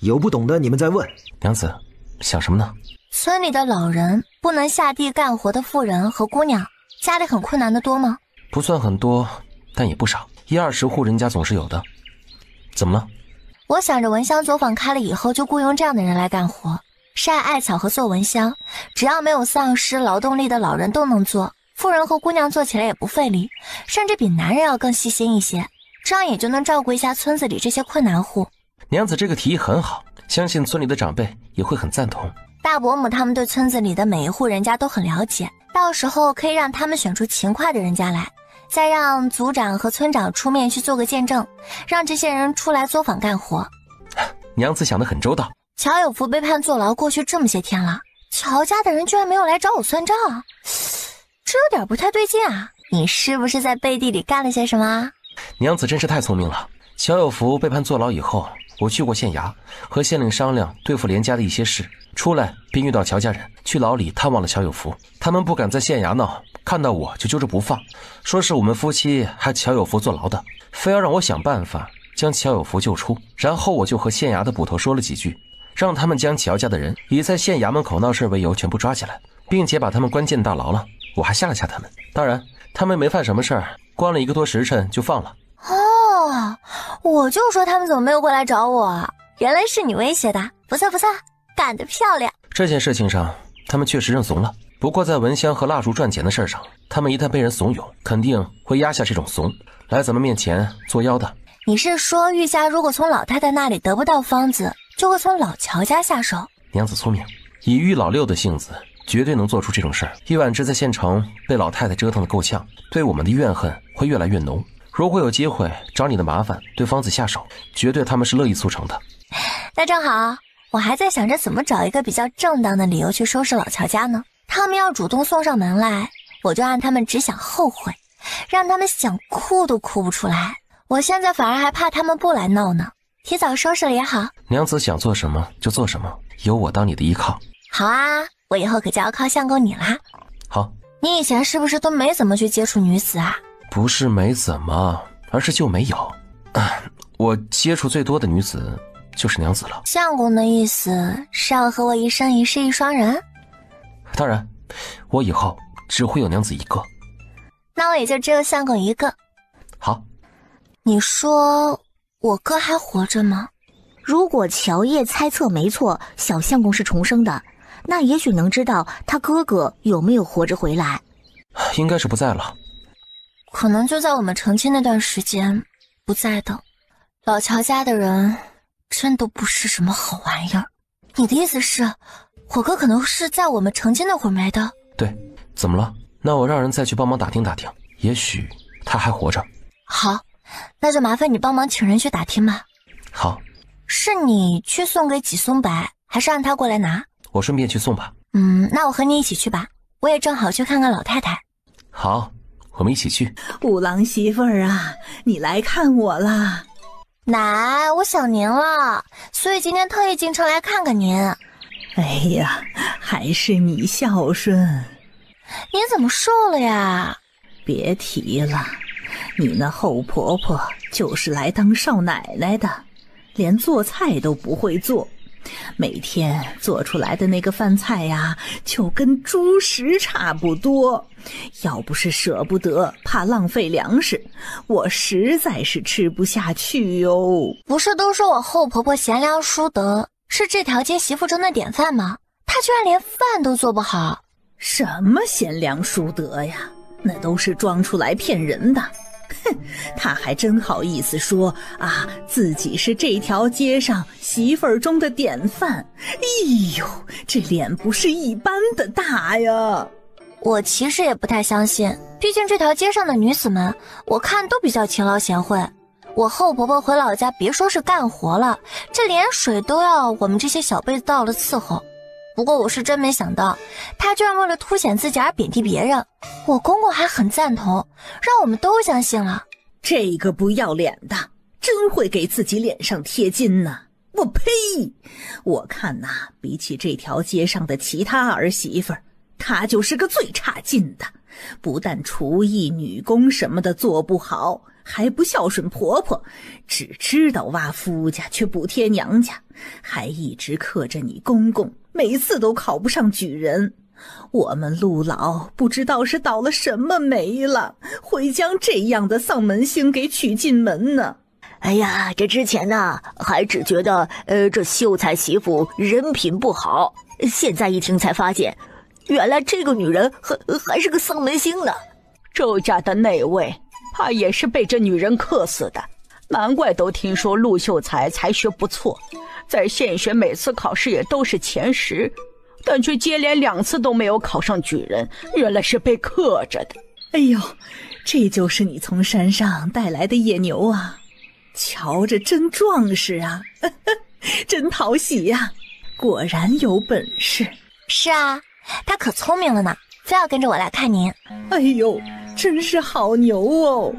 有不懂的你们再问。娘子，想什么呢？村里的老人不能下地干活的妇人和姑娘，家里很困难的多吗？不算很多，但也不少，10-20户人家总是有的。怎么了？我想着蚊香作坊开了以后，就雇佣这样的人来干活，晒艾草和做蚊香，只要没有丧失劳动力的老人都能做，妇人和姑娘做起来也不费力，甚至比男人要更细心一些，这样也就能照顾一下村子里这些困难户。娘子这个提议很好，相信村里的长辈也会很赞同。大伯母他们对村子里的每一户人家都很了解，到时候可以让他们选出勤快的人家来，再让族长和村长出面去做个见证，让这些人出来作坊干活。娘子想得很周到。乔有福被判坐牢过去这么些天了，乔家的人居然没有来找我算账，这有点不太对劲啊！你是不是在背地里干了些什么啊？娘子真是太聪明了。乔有福被判坐牢以后，我去过县衙，和县令商量对付连家的一些事，出来便遇到乔家人，去牢里探望了乔有福。他们不敢在县衙闹，看到我就揪着不放，说是我们夫妻害乔有福坐牢的，非要让我想办法将乔有福救出。然后我就和县衙的捕头说了几句，让他们将乔家的人以在县衙门口闹事为由全部抓起来，并且把他们关进大牢了。我还吓了吓他们，当然他们没犯什么事儿，关了1个多时辰就放了。哦，我就说他们怎么没有过来找我，原来是你威胁的，不错，干得漂亮。这件事情上他们确实认怂了，不过在蚊香和蜡烛赚钱的事上，他们一旦被人怂恿，肯定会压下这种怂，来咱们面前作妖的。你是说玉家如果从老太太那里得不到方子，就会从老乔家下手？娘子聪明，以玉老六的性子，绝对能做出这种事儿。叶婉之在县城被老太太折腾得够呛，对我们的怨恨会越来越浓。如果有机会找你的麻烦，对方子下手，绝对他们是乐意促成的。那正好，我还在想着怎么找一个比较正当的理由去收拾老乔家呢。他们要主动送上门来，我就让他们只想后悔，让他们想哭都哭不出来。我现在反而还怕他们不来闹呢，提早收拾了也好。娘子想做什么就做什么，有我当你的依靠。好啊，我以后可就要靠相公你啦。好。你以前是不是都没怎么去接触女子啊？不是没怎么，而是就没有。我接触最多的女子就是娘子了。相公的意思是要和我一生一世一双人？当然，我以后只会有娘子一个。那我也就只有相公一个。好。你说我哥还活着吗？如果乔叶猜测没错，小相公是重生的，那也许能知道他哥哥有没有活着回来。应该是不在了，可能就在我们成亲那段时间不在的。老乔家的人真的不是什么好玩意儿。你的意思是，我哥可能是在我们成亲那会儿没的？对，怎么了？那我让人再去帮忙打听打听，也许他还活着。好，那就麻烦你帮忙请人去打听吧。好，是你去送给纪松柏，还是让他过来拿？我顺便去送吧。那我和你一起去吧，我也正好去看看老太太。好，我们一起去。五郎媳妇儿啊，你来看我啦。奶，我想您了，所以今天特意进城来看看您。哎呀，还是你孝顺。您怎么瘦了呀？别提了，你那后婆婆就是来当少奶奶的，连做菜都不会做，每天做出来的那个饭菜呀，就跟猪食差不多。要不是舍不得，怕浪费粮食，我实在是吃不下去哟。不是都说我后婆婆贤良淑德，是这条街媳妇中的典范吗？她居然连饭都做不好。什么贤良淑德呀，那都是装出来骗人的。哼，他还真好意思说啊，自己是这条街上媳妇儿中的典范。哎呦，这脸不是一般的大呀。我其实也不太相信，毕竟这条街上的女子们，我看都比较勤劳贤惠。我后婆婆回老家，别说是干活了，这连水都要我们这些小辈子到了伺候。不过我是真没想到，她居然为了凸显自己而贬低别人。我公公还很赞同，让我们都相信了。这个不要脸的，真会给自己脸上贴金呢。我呸！我看呐，比起这条街上的其他儿媳妇儿，她就是个最差劲的。不但厨艺、女工什么的做不好，还不孝顺婆婆，只知道挖夫家却不贴娘家，还一直克着你公公，每次都考不上举人。我们陆老不知道是倒了什么霉了，会将这样的丧门星给娶进门呢。哎呀，这之前呢还只觉得这秀才媳妇人品不好，现在一听才发现，原来这个女人还是个丧门星呢。周家的那位怕也是被这女人克死的，难怪都听说陆秀才才学不错，在县学每次考试也都是前10，但却接连2次都没有考上举人，原来是被克着的。哎呦，这就是你从山上带来的野牛啊，瞧着真壮实啊，真讨喜呀，果然有本事。是啊，他可聪明了呢，非要跟着我来看您。哎呦，真是好牛哦。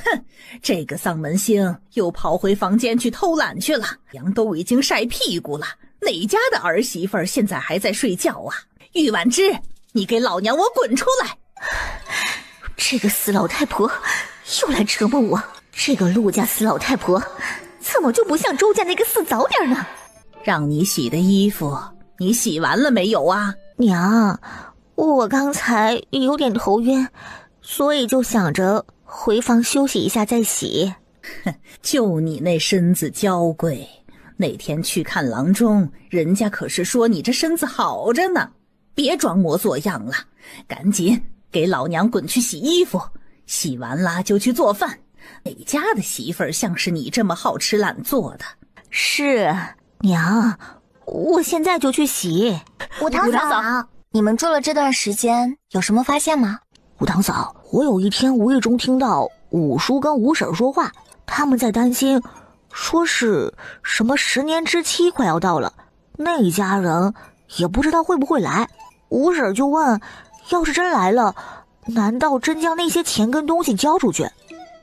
哼，这个丧门星又跑回房间去偷懒去了，羊都已经晒屁股了，哪家的儿媳妇现在还在睡觉啊？玉婉之，你给老娘我滚出来！这个死老太婆又来折磨我，这个陆家死老太婆怎么就不像周家那个死早点呢？让你洗的衣服你洗完了没有啊？娘，我刚才有点头晕，所以就想着回房休息一下再洗。就你那身子娇贵，那天去看郎中，人家可是说你这身子好着呢，别装模作样了，赶紧给老娘滚去洗衣服，洗完了就去做饭。哪家的媳妇儿像是你这么好吃懒做的？是娘，我现在就去洗。武堂嫂，你们住了这段时间有什么发现吗？武堂嫂，我有一天无意中听到五叔跟五婶说话，他们在担心，说是什么10年之期快要到了，那家人也不知道会不会来。五婶就问，要是真来了，难道真将那些钱跟东西交出去？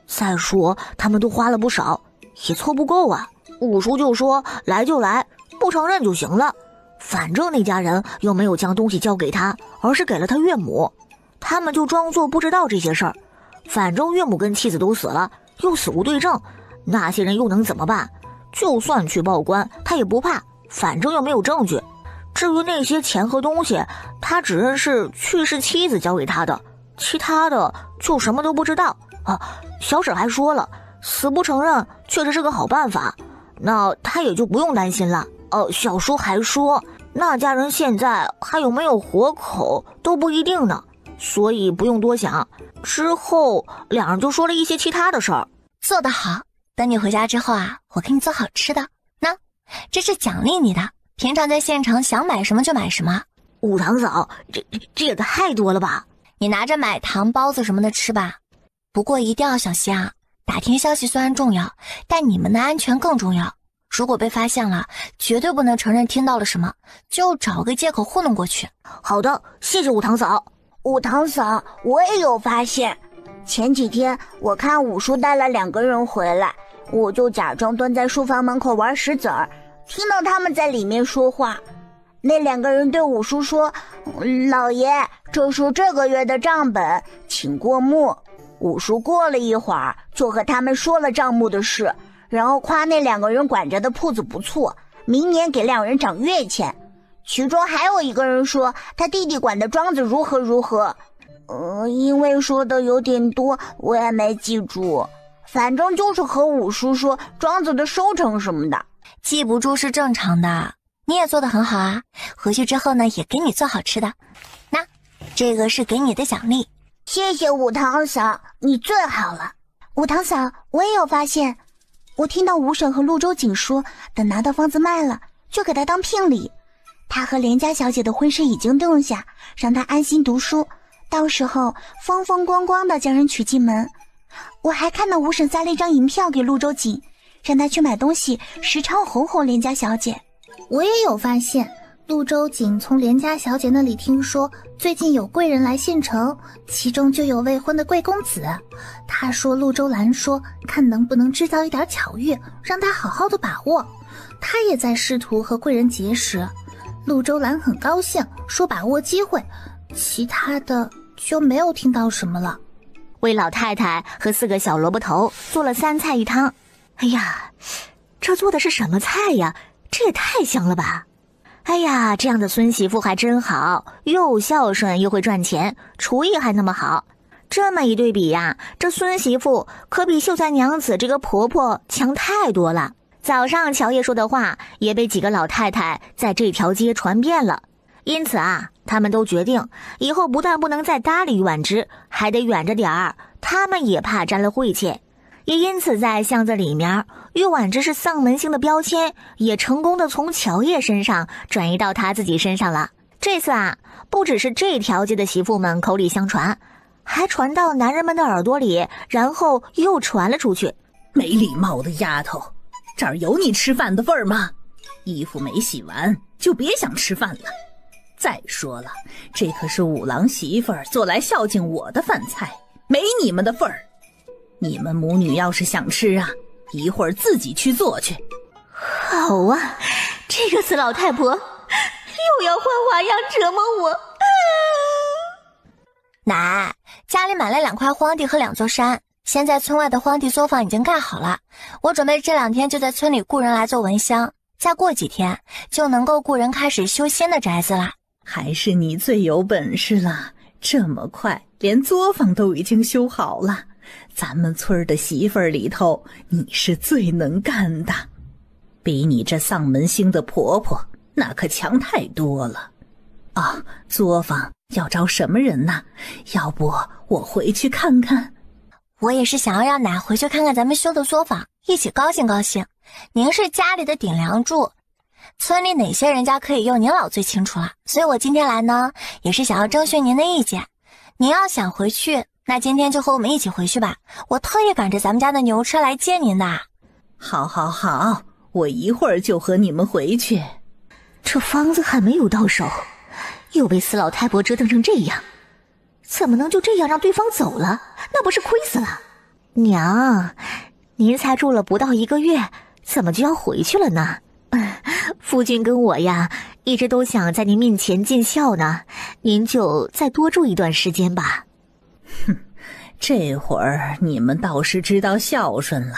再说他们都花了不少，也凑不够啊。五叔就说来就来，不承认就行了，反正那家人又没有将东西交给他，而是给了他岳母，他们就装作不知道这些事儿。反正岳母跟妻子都死了，又死无对证，那些人又能怎么办？就算去报官他也不怕，反正又没有证据。至于那些钱和东西，他只认是去世妻子交给他的，其他的就什么都不知道啊。小婶还说了，死不承认确实是个好办法，那他也就不用担心了。小叔还说，那家人现在还有没有活口都不一定呢，所以不用多想。之后两人就说了一些其他的事儿。做得好，等你回家之后啊，我给你做好吃的。那这是奖励你的，平常在县城想买什么就买什么。五堂嫂，这也太多了吧？你拿着买糖包子什么的吃吧。不过一定要小心啊，打听消息虽然重要，但你们的安全更重要。如果被发现了，绝对不能承认听到了什么，就找个借口糊弄过去。好的，谢谢五堂嫂。五堂嫂，我也有发现，前几天我看五叔带了2个人回来，我就假装蹲在书房门口玩石子儿，听到他们在里面说话。那2个人对五叔说：“老爷，这是这个月的账本，请过目。”五叔过了一会儿，就和他们说了账目的事，然后夸那2个人管着的铺子不错，明年给2人涨月钱。其中还有1个人说他弟弟管的庄子如何如何，因为说的有点多，我也没记住。反正就是和五叔说庄子的收成什么的。记不住是正常的，你也做得很好啊。回去之后呢，也给你做好吃的。那这个是给你的奖励。谢谢五堂嫂，你最好了。五堂嫂，我也有发现，我听到吴婶和陆周锦说，等拿到房子卖了，就给他当聘礼。他和连家小姐的婚事已经定下，让他安心读书，到时候风风光光的将人娶进门。我还看到吴婶塞了一张银票给陆周锦，让他去买东西，实钞哄哄连家小姐。我也有发现，陆周锦从连家小姐那里听说，最近有贵人来县城，其中就有未婚的贵公子。他说陆周兰说，看能不能制造一点巧遇，让他好好的把握。他也在试图和贵人结识。陆周兰很高兴，说把握机会，其他的就没有听到什么了。为老太太和4个小萝卜头做了3菜1汤。哎呀，这做的是什么菜呀？这也太香了吧！哎呀，这样的孙媳妇还真好，又孝顺又会赚钱，厨艺还那么好。这么一对比呀，这孙媳妇可比秀才娘子这个婆婆强太多了。早上乔爷说的话也被几个老太太在这条街传遍了，因此啊，他们都决定以后不但不能再搭理玉婉之，还得远着点儿，他们也怕沾了晦气。也因此在巷子里面，玉婉之是丧门星的标签也成功的从乔叶身上转移到他自己身上了。这次啊，不只是这条街的媳妇们口里相传，还传到男人们的耳朵里，然后又传了出去。没礼貌的丫头，这儿有你吃饭的份儿吗？衣服没洗完就别想吃饭了。再说了，这可是五郎媳妇儿做来孝敬我的饭菜，没你们的份儿。你们母女要是想吃啊，一会儿自己去做去。好啊，这个死老太婆又要换花样折磨我。奶，家里买了2块荒地和2座山，现在村外的荒地作坊已经盖好了，我准备这2天就在村里雇人来做蚊香，再过几天就能够雇人开始修新的宅子了。还是你最有本事了，这么快连作坊都已经修好了。咱们村的媳妇儿里头，你是最能干的，比你这丧门星的婆婆那可强太多了。啊，作坊要招什么人呢？要不我回去看看。我也是想要让奶回去看看咱们修的作坊，一起高兴高兴。您是家里的顶梁柱，村里哪些人家可以用您老最清楚了，所以我今天来呢，也是想要征询您的意见。您要想回去，那今天就和我们一起回去吧，我特意赶着咱们家的牛车来接您的。好好好，我一会儿就和你们回去。这方子还没有到手，又被死老太婆折腾成这样，怎么能就这样让对方走了？那不是亏死了？娘，您才住了不到1个月，怎么就要回去了呢？夫君跟我呀，一直都想在您面前尽孝呢，您就再多住一段时间吧。哼，这会儿你们倒是知道孝顺了，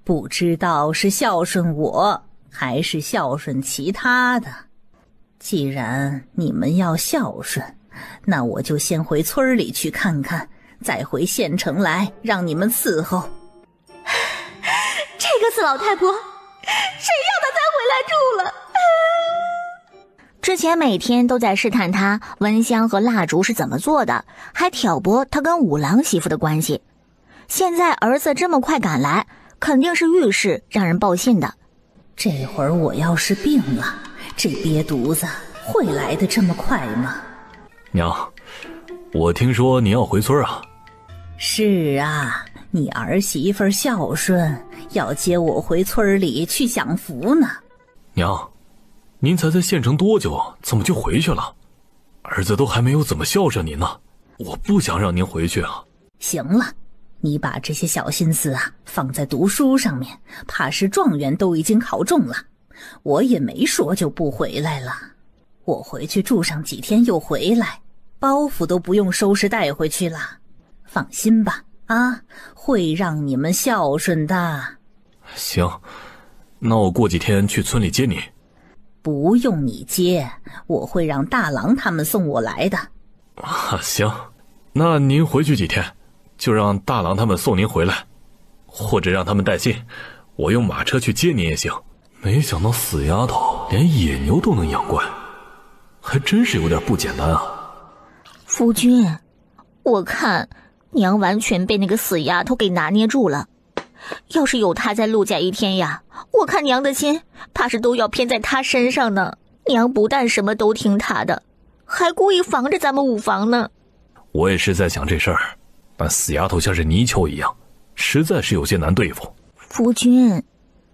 不知道是孝顺我还是孝顺其他的。既然你们要孝顺，那我就先回村里去看看，再回县城来让你们伺候。个死老太婆，谁让她再回来住了？之前每天都在试探他蚊香和蜡烛是怎么做的，还挑拨他跟五郎媳妇的关系。现在儿子这么快赶来，肯定是遇事让人报信的。这会儿我要是病了，这瘪犊子会来的这么快吗？娘，我听说您要回村啊？是啊，你儿媳妇孝顺，要接我回村里去享福呢。娘，您才在县城多久，怎么就回去了？儿子都还没有怎么孝顺您呢，我不想让您回去啊。行了，你把这些小心思放在读书上面，怕是状元都已经考中了。我也没说就不回来了，我回去住上几天又回来，包袱都不用收拾带回去了。放心吧，会让你们孝顺的。行，那我过几天去村里接你。不用你接，我会让大郎他们送我来的。行，那您回去几天，就让大郎他们送您回来，或者让他们带信，我用马车去接您也行。没想到死丫头连野牛都能养惯，还真是有点不简单啊。夫君，我看娘完全被那个死丫头给拿捏住了。要是有她在陆家一天呀，我看娘的心怕是都要偏在她身上呢。娘不但什么都听她的，还故意防着咱们五房呢。我也是在想这事儿，但死丫头像是泥鳅一样，实在是有些难对付。夫君，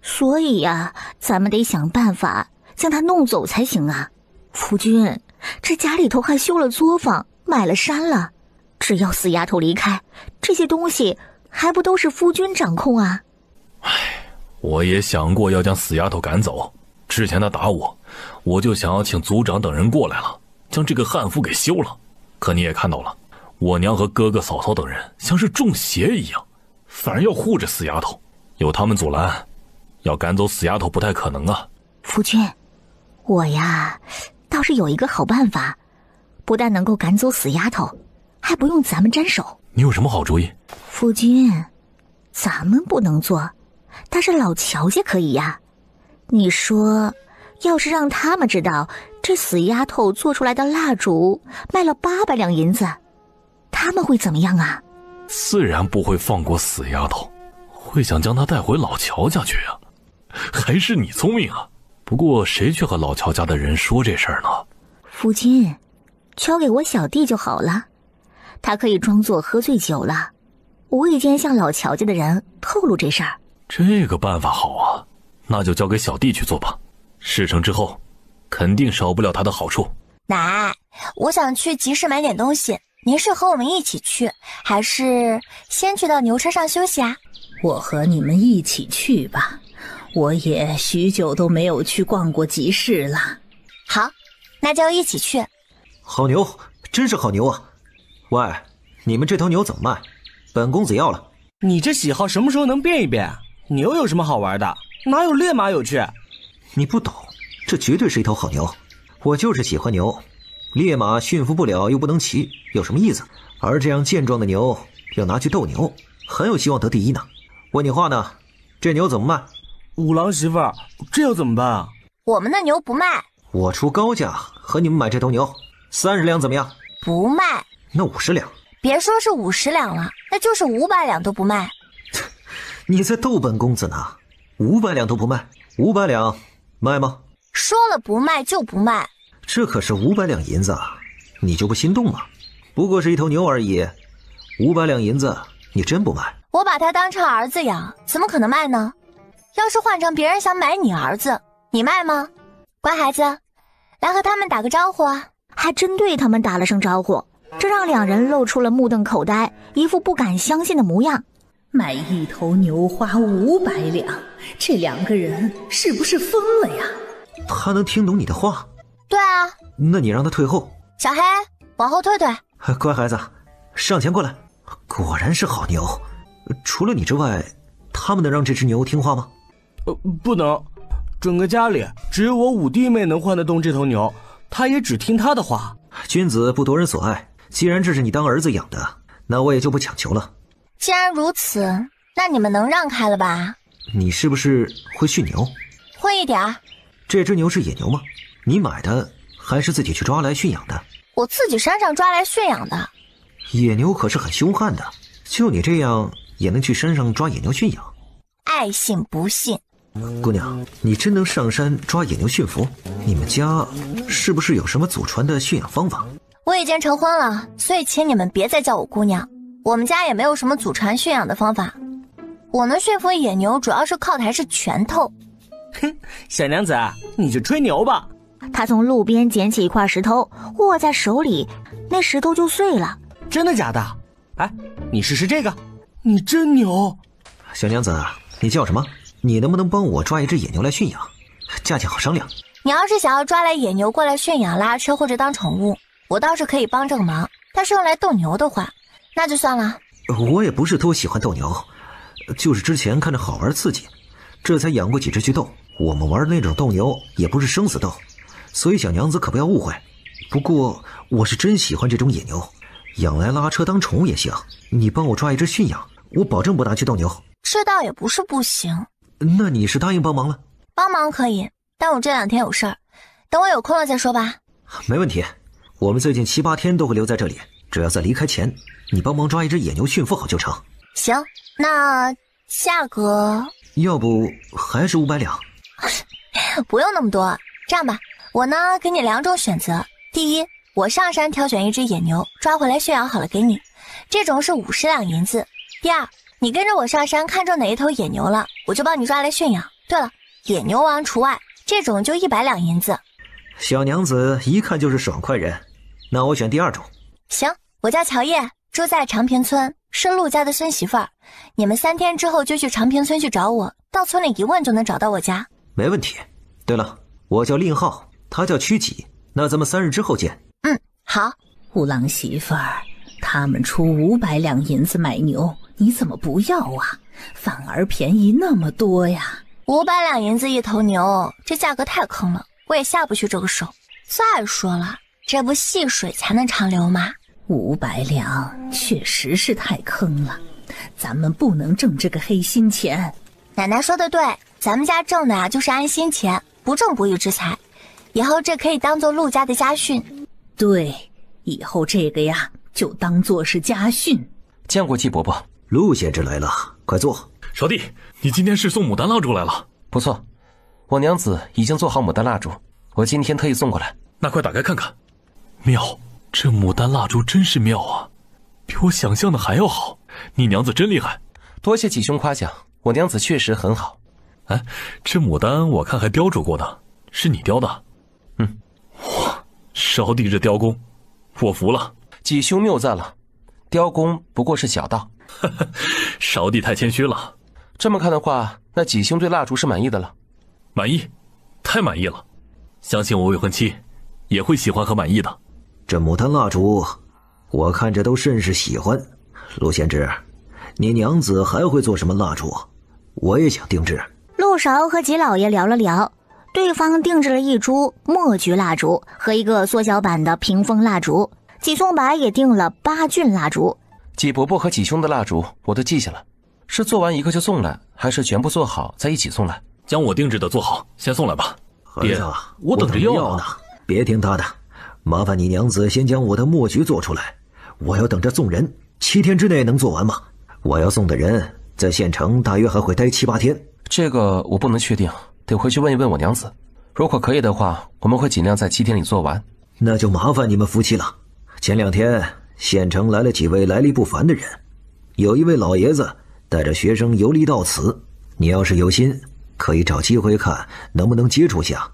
所以呀，咱们得想办法将她弄走才行啊。夫君，这家里头还修了作坊，买了山了，只要死丫头离开，这些东西还不都是夫君掌控啊？我也想过要将死丫头赶走，之前她打我，我就想要请族长等人过来了，将这个汉服给修了。可你也看到了，我娘和哥哥嫂嫂等人像是中邪一样，反而要护着死丫头，有他们阻拦，要赶走死丫头不太可能啊。夫君，我呀倒是有一个好办法，不但能够赶走死丫头，还不用咱们沾手。你有什么好主意？夫君，咱们不能做，但是老乔家可以呀。你说要是让他们知道这死丫头做出来的蜡烛卖了800两银子，他们会怎么样啊？自然不会放过死丫头，会想将她带回老乔家去啊。还是你聪明啊。不过谁去和老乔家的人说这事儿呢？夫君，交给我小弟就好了，他可以装作喝醉酒了，无意间向老乔家的人透露这事儿。这个办法好啊，那就交给小弟去做吧。事成之后，肯定少不了他的好处。奶，我想去集市买点东西，您是和我们一起去，还是先去到牛车上休息啊？我和你们一起去吧，我也许久都没有去逛过集市了。好，那就一起去。好牛，真是好牛啊！喂，你们这头牛怎么卖？本公子要了。你这喜好什么时候能变一变？牛有什么好玩的？哪有烈马有趣？你不懂，这绝对是一头好牛。我就是喜欢牛，烈马驯服不了又不能骑，有什么意思？而这样健壮的牛要拿去斗牛，很有希望得第一呢。问你话呢，这牛怎么卖？五郎媳妇儿，这要怎么办啊？我们的牛不卖。我出高价和你们买这头牛，30两怎么样？不卖。那50两。别说是50两了，那就是500两都不卖。你在逗本公子呢？500两都不卖？500两卖吗？说了不卖就不卖。这可是500两银子啊，你就不心动吗？不过是一头牛而已，500两银子你真不卖？我把它当成儿子养，怎么可能卖呢？要是换成别人想买你儿子，你卖吗？乖孩子，来和他们打个招呼啊！还真对他们打了声招呼，这让两人露出了目瞪口呆，一副不敢相信的模样。买一头牛花500两，这2个人是不是疯了呀？他能听懂你的话？对啊。那你让他退后。小黑，往后退退。乖孩子，上前过来。果然是好牛。除了你之外，他们能让这只牛听话吗？不能。整个家里只有我五弟妹能换得动这头牛，他也只听他的话。君子不夺人所爱，既然这是你当儿子养的，那我也就不强求了。既然如此，那你们能让开了吧？你是不是会驯牛？会一点儿。这只牛是野牛吗？你买的还是自己去抓来驯养的？我自己山上抓来驯养的。野牛可是很凶悍的，就你这样也能去山上抓野牛驯养？爱信不信。姑娘，你真能上山抓野牛驯服？你们家是不是有什么祖传的驯养方法？我已经成婚了，所以请你们别再叫我姑娘。我们家也没有什么祖传驯养的方法。我能驯服野牛，主要是靠的还是拳头。哼，小娘子，你就吹牛吧。他从路边捡起一块石头，握在手里，那石头就碎了。真的假的？哎，你试试这个，你真牛。小娘子，你叫什么？你能不能帮我抓一只野牛来驯养？价钱好商量。你要是想要抓来野牛过来驯养、拉车或者当宠物，我倒是可以帮这个忙。但是用来斗牛的话，那就算了。我也不是多喜欢斗牛，就是之前看着好玩刺激，这才养过几只去斗。我们玩的那种斗牛也不是生死斗，所以小娘子可不要误会。不过我是真喜欢这种野牛，养来拉车当宠物也行。你帮我抓一只驯养，我保证不拿去斗牛。这倒也不是不行。那你是答应帮忙了？帮忙可以，但我这2天有事儿，等我有空了再说吧。没问题，我们最近7、8天都会留在这里，只要在离开前，你帮忙抓一只野牛驯服好就成。行，那价格要不还是500两？不用那么多，这样吧，我呢给你2种选择。第一，我上山挑选一只野牛，抓回来驯养好了给你，这种是50两银子。第二，你跟着我上山，看中哪一头野牛了，我就帮你抓来驯养。对了，野牛王除外，这种就100两银子。小娘子一看就是爽快人，那我选第2种。行，我叫乔叶，住在长平村，是陆家的孙媳妇儿。你们3天之后就去长平村去找我，到村里一问就能找到我家。没问题。对了，我叫令浩，他叫曲己，那咱们3日之后见。好。五郎媳妇儿，他们出500两银子买牛，你怎么不要啊？反而便宜那么多呀！500两银子一头牛，这价格太坑了，我也下不去这个手。再说了，这不细水才能长流吗？500两确实是太坑了，咱们不能挣这个黑心钱。奶奶说的对，咱们家挣的啊就是安心钱，不挣不义之财。以后这可以当做陆家的家训。对，以后这个呀就当做是家训。见过季伯伯。陆贤侄来了，快坐。少弟，你今天是送牡丹蜡烛来了？不错，我娘子已经做好牡丹蜡烛，我今天特意送过来。那快打开看看。妙，这牡丹蜡烛真是妙啊，比我想象的还要好。你娘子真厉害。多谢几兄夸奖，我娘子确实很好。哎，这牡丹我看还雕琢过的，是你雕的？哇，少弟这雕工，我服了。几兄谬赞了，雕工不过是小道。少弟太谦虚了。这么看的话，那几兄对蜡烛是满意的了？满意，太满意了。相信我未婚妻也会喜欢和满意的。这牡丹蜡烛我看着都甚是喜欢。陆贤侄，你娘子还会做什么蜡烛？我也想定制。陆勺和吉老爷聊了聊，对方定制了一株墨菊蜡烛和一个缩小版的屏风蜡烛，纪松白也定了8骏蜡烛。纪伯伯和纪兄的蜡烛我都记下了，是做完一个就送来，还是全部做好再一起送来？将我定制的做好，先送来吧。儿子，我等着要呢。别听他的，麻烦你娘子先将我的墨菊做出来，我要等着送人。7天之内能做完吗？我要送的人在县城大约还会待7、8天。这个我不能确定，得回去问一问我娘子。如果可以的话，我们会尽量在7天里做完。那就麻烦你们夫妻了。前2天县城来了几位来历不凡的人，有一位老爷子带着学生游历到此，你要是有心，可以找机会看能不能接触下，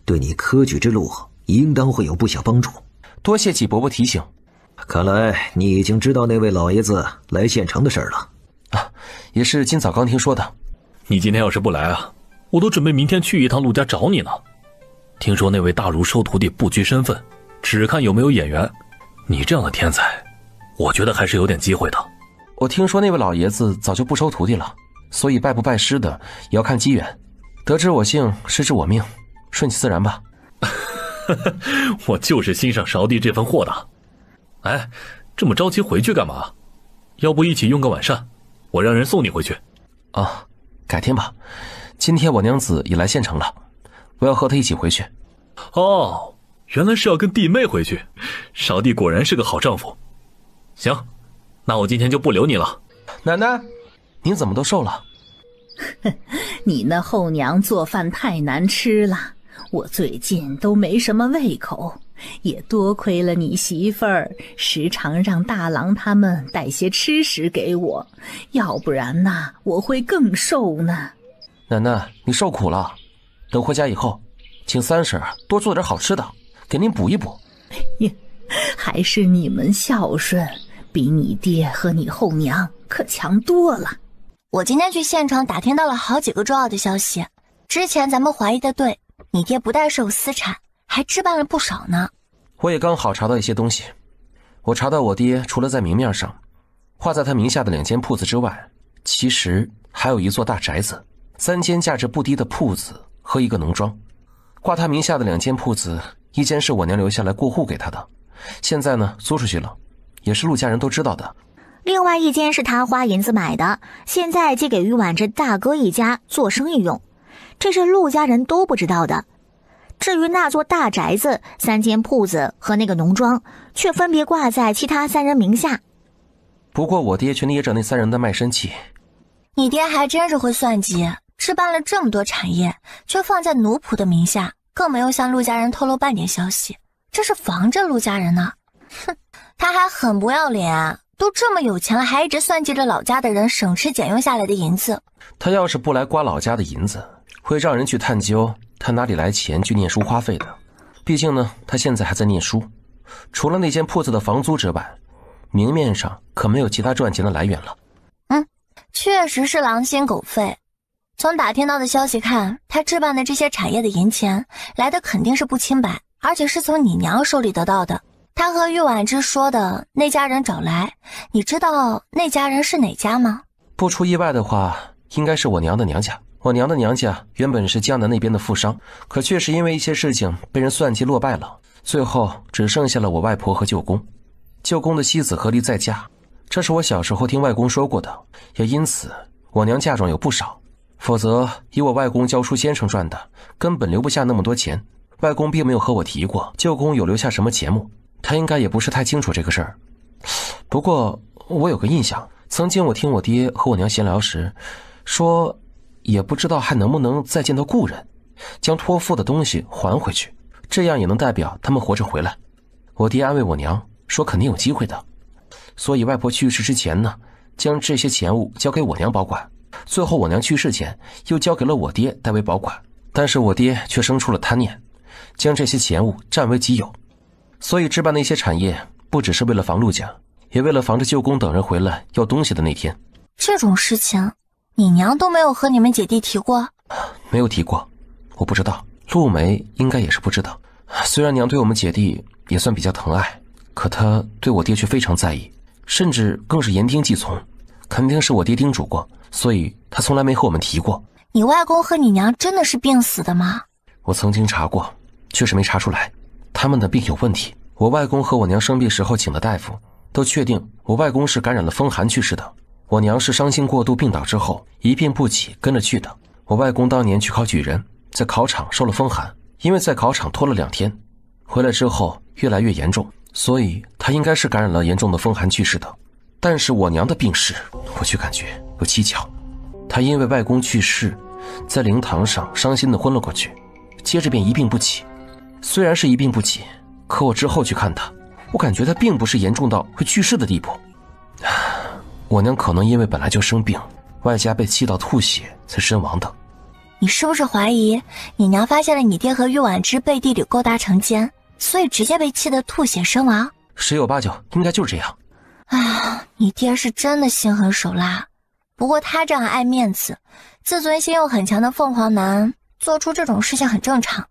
对你科举之路应当会有不小帮助。多谢纪伯伯提醒。看来你已经知道那位老爷子来县城的事儿了。也是今早刚听说的。你今天要是不来啊，我都准备明天去一趟陆家找你呢。听说那位大儒收徒弟不拘身份，只看有没有眼缘。你这样的天才，我觉得还是有点机会的。我听说那位老爷子早就不收徒弟了，所以拜不拜师的也要看机缘。得知我幸，失之我命，顺其自然吧。我就是欣赏勺弟这份豁达。哎，这么着急回去干嘛？要不一起用个晚膳，我让人送你回去。啊，改天吧。今天我娘子也来县城了，我要和她一起回去。哦，原来是要跟弟妹回去，少帝果然是个好丈夫。行，那我今天就不留你了。奶奶，您怎么都瘦了？你那后娘做饭太难吃了，我最近都没什么胃口，也多亏了你媳妇儿时常让大郎他们带些吃食给我，要不然呐，我会更瘦呢。奶奶，你受苦了，等回家以后，请三婶多做点好吃的，给您补一补。还是你们孝顺，比你爹和你后娘可强多了。我今天去县城打听到了好几个重要的消息，之前咱们怀疑的对，你爹不但是有私产，还置办了不少呢。我也刚好查到一些东西，我查到我爹除了在明面上画在他名下的2间铺子之外，其实还有一座大宅子，3间价值不低的铺子和一个农庄。挂他名下的2间铺子，一间是我娘留下来过户给他的，现在呢租出去了，也是陆家人都知道的。另外一间是他花银子买的，现在借给于婉之大哥一家做生意用，这是陆家人都不知道的。至于那座大宅子、3间铺子和那个农庄，却分别挂在其他3人名下。不过我爹却捏着那3人的卖身契。你爹还真是会算计，置办了这么多产业，却放在奴仆的名下，更没有向陆家人透露半点消息，这是防着陆家人呢。哼，他还很不要脸，都这么有钱了，还一直算计着老家的人省吃俭用下来的银子。他要是不来刮老家的银子，会让人去探究他哪里来钱去念书花费的。毕竟呢，他现在还在念书，除了那间铺子的房租之外，明面上可没有其他赚钱的来源了。确实是狼心狗肺。从打听到的消息看，他置办的这些产业的银钱来的肯定是不清白，而且是从你娘手里得到的。他和玉婉之说的那家人找来，你知道那家人是哪家吗？不出意外的话，应该是我娘的娘家。我娘的娘家原本是江南那边的富商，可却是因为一些事情被人算计落败了，最后只剩下了我外婆和舅公。舅公的妻子合力再嫁，这是我小时候听外公说过的，也因此我娘嫁妆有不少，否则以我外公教书先生赚的，根本留不下那么多钱。外公并没有和我提过舅公有留下什么钱目，他应该也不是太清楚这个事儿。不过我有个印象，曾经我听我爹和我娘闲聊时说，也不知道还能不能再见到故人，将托付的东西还回去，这样也能代表他们活着回来。我爹安慰我娘说肯定有机会的，所以外婆去世之前呢，将这些钱物交给我娘保管，最后我娘去世前又交给了我爹代为保管，但是我爹却生出了贪念，将这些钱物占为己有，所以置办那些产业不只是为了防陆家，也为了防着舅公等人回来要东西的那天。这种事情你娘都没有和你们姐弟提过？没有提过，我不知道。陆梅应该也是不知道。虽然娘对我们姐弟也算比较疼爱，可她对我爹却非常在意，甚至更是言听计从，肯定是我爹叮嘱过，所以她从来没和我们提过。你外公和你娘真的是病死的吗？我曾经查过，确实没查出来，他们的病有问题。我外公和我娘生病时候请的大夫都确定我外公是感染了风寒去世的，我娘是伤心过度病倒之后一病不起跟着去的。我外公当年去考举人，在考场受了风寒，因为在考场拖了2天，回来之后越来越严重，所以他应该是感染了严重的风寒去世的。但是我娘的病逝，我却感觉有蹊跷。她因为外公去世，在灵堂上伤心地昏了过去，接着便一病不起。虽然是一病不起，可我之后去看她，我感觉她并不是严重到会去世的地步。我娘可能因为本来就生病，外加被气到吐血才身亡的。你是不是怀疑你娘发现了你爹和玉婉之背地里勾搭成奸，所以直接被气得吐血身亡？十有八九应该就是这样。你爹是真的心狠手辣，不过他这样爱面子、自尊心又很强的凤凰男做出这种事情很正常。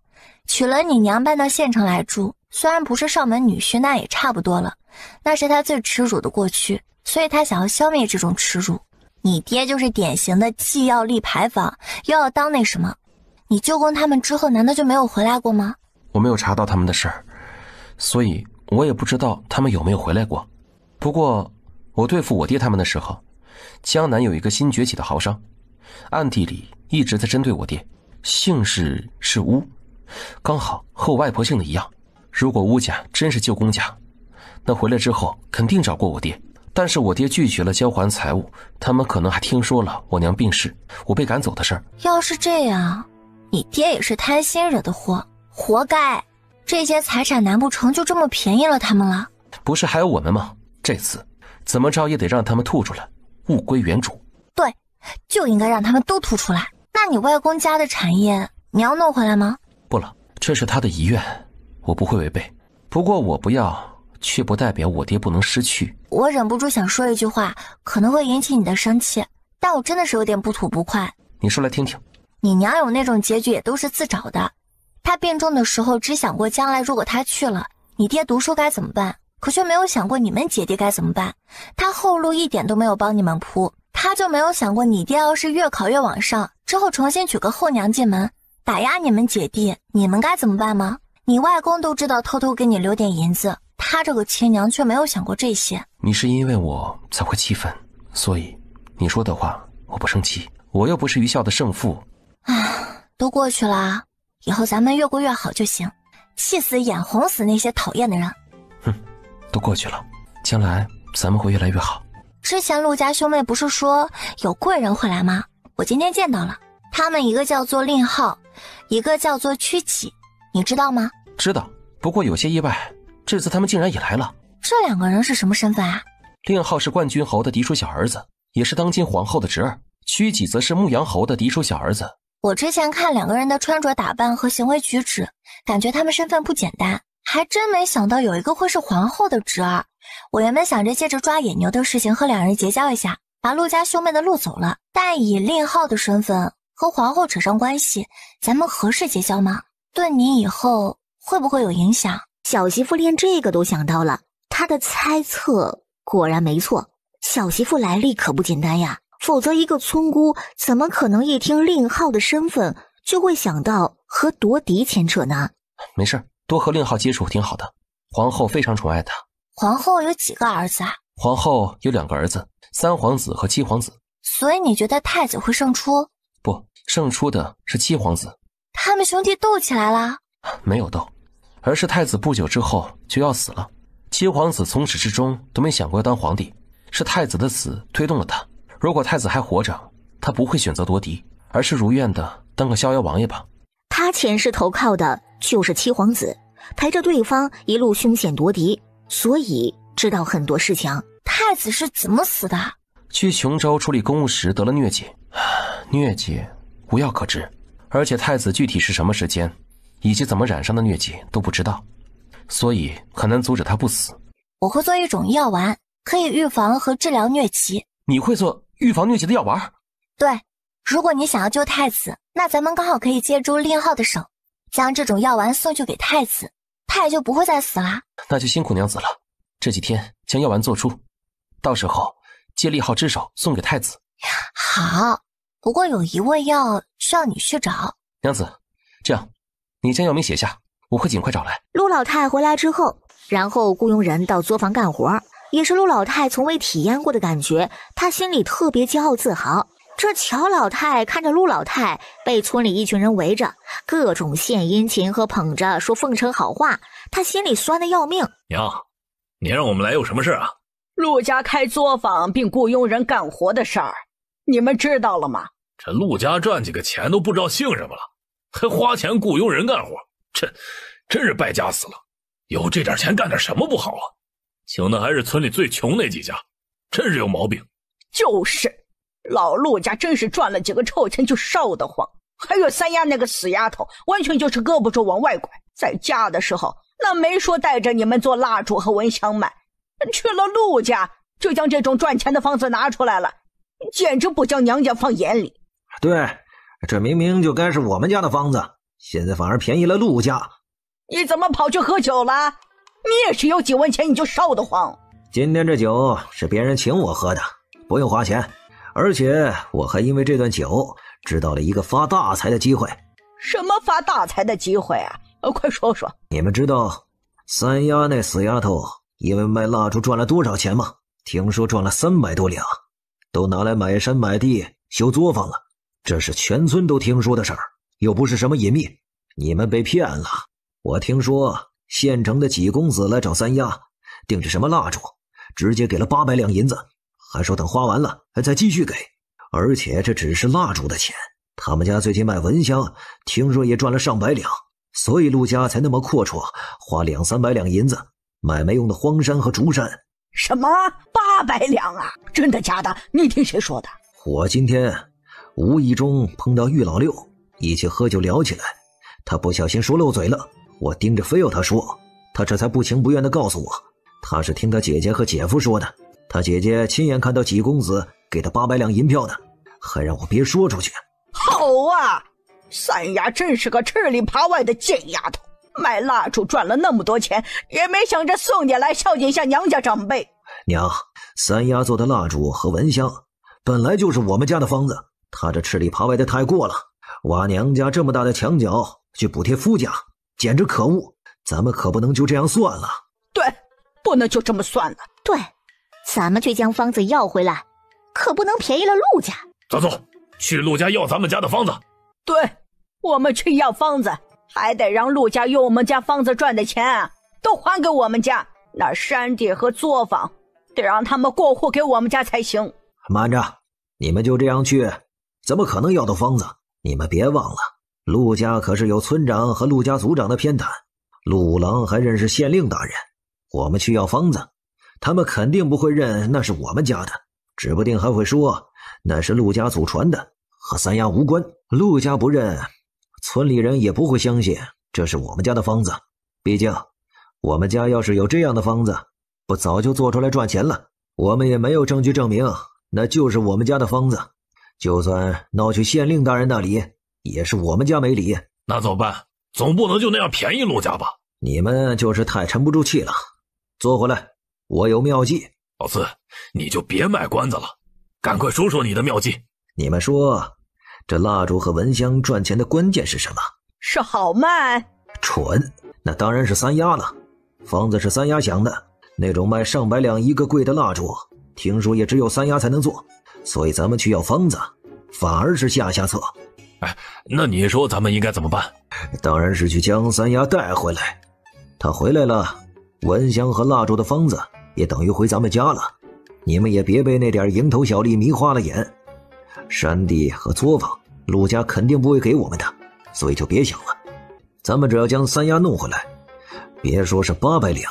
娶了你娘搬到县城来住，虽然不是上门女婿，那也差不多了，那是他最耻辱的过去，所以他想要消灭这种耻辱。你爹就是典型的既要立牌坊又要当那什么。你舅公他们之后难道就没有回来过吗？我没有查到他们的事儿，所以我也不知道他们有没有回来过。不过我对付我爹他们的时候，江南有一个新崛起的豪商，暗地里一直在针对我爹，姓氏是乌，刚好和我外婆姓的一样。如果乌家真是救公家，那回来之后肯定找过我爹，但是我爹拒绝了交还财物，他们可能还听说了我娘病逝，我被赶走的事儿。要是这样，你爹也是贪心惹的祸，活该。这些财产难不成就这么便宜了他们了？不是还有我们吗？这次怎么着也得让他们吐出来，物归原主。对，就应该让他们都吐出来。那你外公家的产业你要弄回来吗？不了，这是他的遗愿，我不会违背。不过我不要，却不代表我爹不能失去。我忍不住想说一句话，可能会引起你的生气，但我真的是有点不吐不快。你说来听听。你娘有那种结局也都是自找的。她病重的时候只想过将来如果她去了，你爹读书该怎么办，可却没有想过你们姐弟该怎么办。她后路一点都没有帮你们铺，她就没有想过你爹要是越考越往上，之后重新娶个后娘进门，打压你们姐弟，你们该怎么办吗？你外公都知道偷偷给你留点银子，他这个亲娘却没有想过这些。你是因为我才会气愤，所以你说的话我不生气，我又不是愚孝的圣父。都过去了，以后咱们越过越好就行，气死眼红死那些讨厌的人。都过去了，将来咱们会越来越好。之前陆家兄妹不是说有贵人会来吗？我今天见到了，他们一个叫做令浩，一个叫做曲启，你知道吗？知道，不过有些意外，这次他们竟然也来了。这两个人是什么身份啊？令浩是冠军侯的嫡出小儿子，也是当今皇后的侄儿，曲启则是牧羊侯的嫡出小儿子。我之前看两个人的穿着打扮和行为举止，感觉他们身份不简单，还真没想到有一个会是皇后的侄儿。我原本想着借着抓野牛的事情和两人结交一下，把陆家兄妹的路走了，但以令浩的身份和皇后扯上关系，咱们合适结交吗？对你以后会不会有影响？小媳妇连这个都想到了，她的猜测果然没错，小媳妇来历可不简单呀，否则一个村姑怎么可能一听令浩的身份就会想到和夺嫡牵扯呢？没事，多和令浩接触挺好的，皇后非常宠爱他。皇后有几个儿子啊？皇后有2个儿子，3皇子和7皇子。所以你觉得太子会胜出？不，胜出的是7皇子。他们兄弟斗起来了？没有斗，而是太子不久之后就要死了。7皇子从始至终都没想过要当皇帝，是太子的死推动了他。如果太子还活着，他不会选择夺嫡，而是如愿的当个逍遥王爷吧。他前世投靠的就是7皇子，陪着对方一路凶险夺嫡，所以知道很多事情。太子是怎么死的？去琼州处理公务时得了疟疾，疟疾无药可治，而且太子具体是什么时间以及怎么染上的疟疾都不知道，所以很难阻止他不死。我会做一种药丸，可以预防和治疗疟疾。你会做预防疟疾的药丸？对，如果你想要救太子，那咱们刚好可以借助令浩的手，将这种药丸送去给太子，他也就不会再死了。那就辛苦娘子了，这几天将药丸做出，到时候借令浩之手送给太子。好，不过有一味药需要你去找。娘子，这样你将药名写下，我会尽快找来。陆老太回来之后，然后雇佣人到作坊干活，也是陆老太从未体验过的感觉，她心里特别骄傲自豪。这乔老太看着陆老太被村里一群人围着，各种献殷勤和捧着说奉承好话，她心里酸得要命。娘，你让我们来有什么事啊？陆家开作坊并雇佣人干活的事儿，你们知道了吗？这陆家赚几个钱都不知道姓什么了，还花钱雇佣人干活，这真是败家死了。有这点钱干点什么不好啊？请的还是村里最穷那几家，真是有毛病。就是，老陆家真是赚了几个臭钱就臊得慌。还有三丫那个死丫头，完全就是胳膊肘往外拐。在家的时候，那没说带着你们做蜡烛和蚊香卖，去了陆家就将这种赚钱的方子拿出来了，简直不将娘家放眼里。对，这明明就该是我们家的方子，现在反而便宜了陆家。你怎么跑去喝酒了？你也是有几文钱你就臊得慌。今天这酒是别人请我喝的，不用花钱，而且我还因为这段酒知道了一个发大财的机会。什么发大财的机会啊？快说说。你们知道三丫那死丫头因为卖蜡烛赚了多少钱吗？听说赚了300多两，都拿来买山买地修作坊了。这是全村都听说的事儿，又不是什么隐秘。你们被骗了。我听说县城的几公子来找三丫，订着什么蜡烛，直接给了800两银子，还说等花完了再继续给。而且这只是蜡烛的钱，他们家最近卖蚊香，听说也赚了上百两，所以陆家才那么阔绰，花200-300两银子买没用的荒山和竹山。什么800两啊？真的假的？你听谁说的？我今天无意中碰到玉老六，一起喝酒聊起来，他不小心说漏嘴了，我盯着非要他说，他这才不情不愿地告诉我，他是听他姐姐和姐夫说的，他姐姐亲眼看到几公子给他800两银票的，还让我别说出去。好啊，三丫真是个吃里扒外的贱丫头，卖蜡烛赚了那么多钱，也没想着送点来孝敬一下娘家长辈。娘，三丫做的蜡烛和蚊香本来就是我们家的方子，她这吃里扒外的太过了，挖娘家这么大的墙角去补贴夫家，简直可恶，咱们可不能就这样算了。对，不能就这么算了。对，咱们去将方子要回来，可不能便宜了陆家。走，去陆家要咱们家的方子。对，我们去要方子，还得让陆家用我们家方子赚的钱都还给我们家，那山地和作坊得让他们过户给我们家才行。慢着，你们就这样去，怎么可能要到方子？你们别忘了，陆家可是有村长和陆家族长的偏袒，陆五郎还认识县令大人，我们去要方子，他们肯定不会认那是我们家的，指不定还会说那是陆家祖传的，和三丫无关。陆家不认，村里人也不会相信这是我们家的方子，毕竟我们家要是有这样的方子，不早就做出来赚钱了。我们也没有证据证明那就是我们家的方子，就算闹去县令大人那里，也是我们家没理。那怎么办？总不能就那样便宜陆家吧？你们就是太沉不住气了。坐回来，我有妙计。老四，你就别卖关子了，赶快说说你的妙计。你们说这蜡烛和蚊香赚钱的关键是什么？是好卖。蠢，那当然是三丫了。方子是三丫想的，那种卖上百两一个贵的蜡烛，听说也只有三丫才能做，所以咱们去要方子，反而是下策。哎，那你说咱们应该怎么办？当然是去将三丫带回来。她回来了，蚊香和蜡烛的方子也等于回咱们家了。你们也别被那点蝇头小利迷花了眼。山地和作坊，陆家肯定不会给我们的，所以就别想了。咱们只要将三丫弄回来，别说是800两，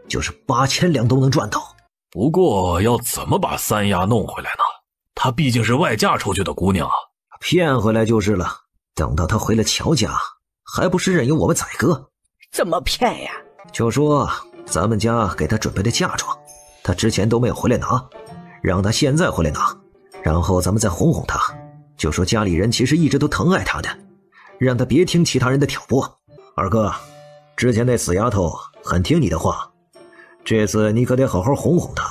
就是8000两都能赚到。不过要怎么把三丫弄回来呢？她毕竟是外嫁出去的姑娘啊。骗回来就是了，等到她回了乔家，还不是任由我们宰割？怎么骗呀？就说咱们家给她准备的嫁妆，她之前都没有回来拿，让她现在回来拿，然后咱们再哄哄她，就说家里人其实一直都疼爱她的，让她别听其他人的挑拨。二哥，之前那死丫头很听你的话，这次你可得好好哄哄她，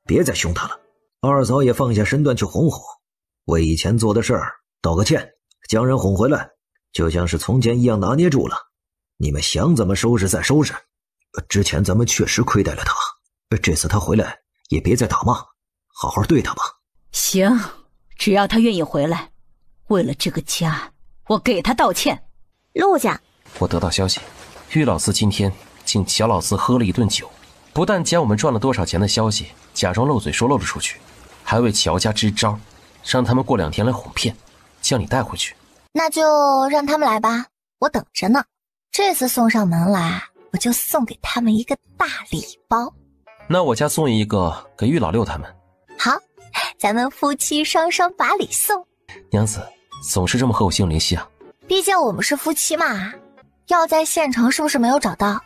别再凶她了。二嫂也放下身段去哄哄，为以前做的事儿道个歉，将人哄回来，就像是从前一样拿捏住了。你们想怎么收拾再收拾。之前咱们确实亏待了她，这次她回来也别再打骂，好好对她吧。行，只要她愿意回来，为了这个家，我给她道歉。陆家，我得到消息，玉老四今天请乔老四喝了一顿酒，不但将我们赚了多少钱的消息假装漏嘴说漏了出去，还为乔家支招，让他们过2天来哄骗，将你带回去。那就让他们来吧，我等着呢。这次送上门来，我就送给他们一个大礼包。那我家送一个给玉老六他们。好，咱们夫妻双双把礼送。娘子总是这么和我心有灵犀啊。毕竟我们是夫妻嘛。药在县城是不是没有找到？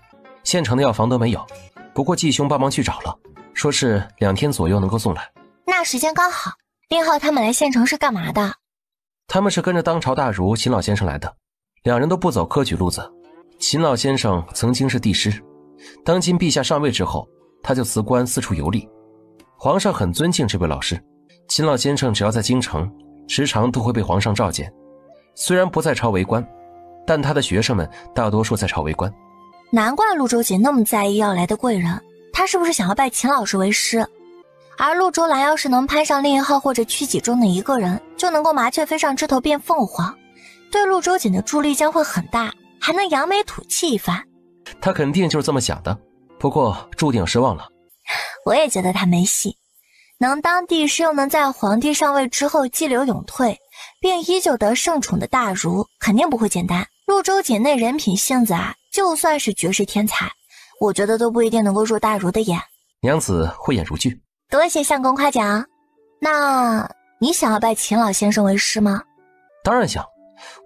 县城的药房都没有，不过季兄帮忙去找了，说是2天左右能够送来。那时间刚好。令浩他们来县城是干嘛的？他们是跟着当朝大儒秦老先生来的，2人都不走科举路子。秦老先生曾经是帝师，当今陛下上位之后，他就辞官四处游历。皇上很尊敬这位老师，秦老先生只要在京城，时常都会被皇上召见。虽然不在朝为官，但他的学生们大多数在朝为官。难怪陆周姐那么在意要来的贵人，他是不是想要拜秦老师为师？而陆周兰要是能攀上令一号或者区几中的一个人，就能够麻雀飞上枝头变凤凰，对陆周瑾的助力将会很大，还能扬眉吐气一番。他肯定就是这么想的，不过注定失望了。我也觉得他没戏，能当帝师又能在皇帝上位之后激流勇退，并依旧得圣宠的大儒，肯定不会简单。陆周瑾那人品性子啊，就算是绝世天才，我觉得都不一定能够入大儒的眼。娘子慧眼如炬，多谢相公夸奖。那你想要拜秦老先生为师吗？当然想，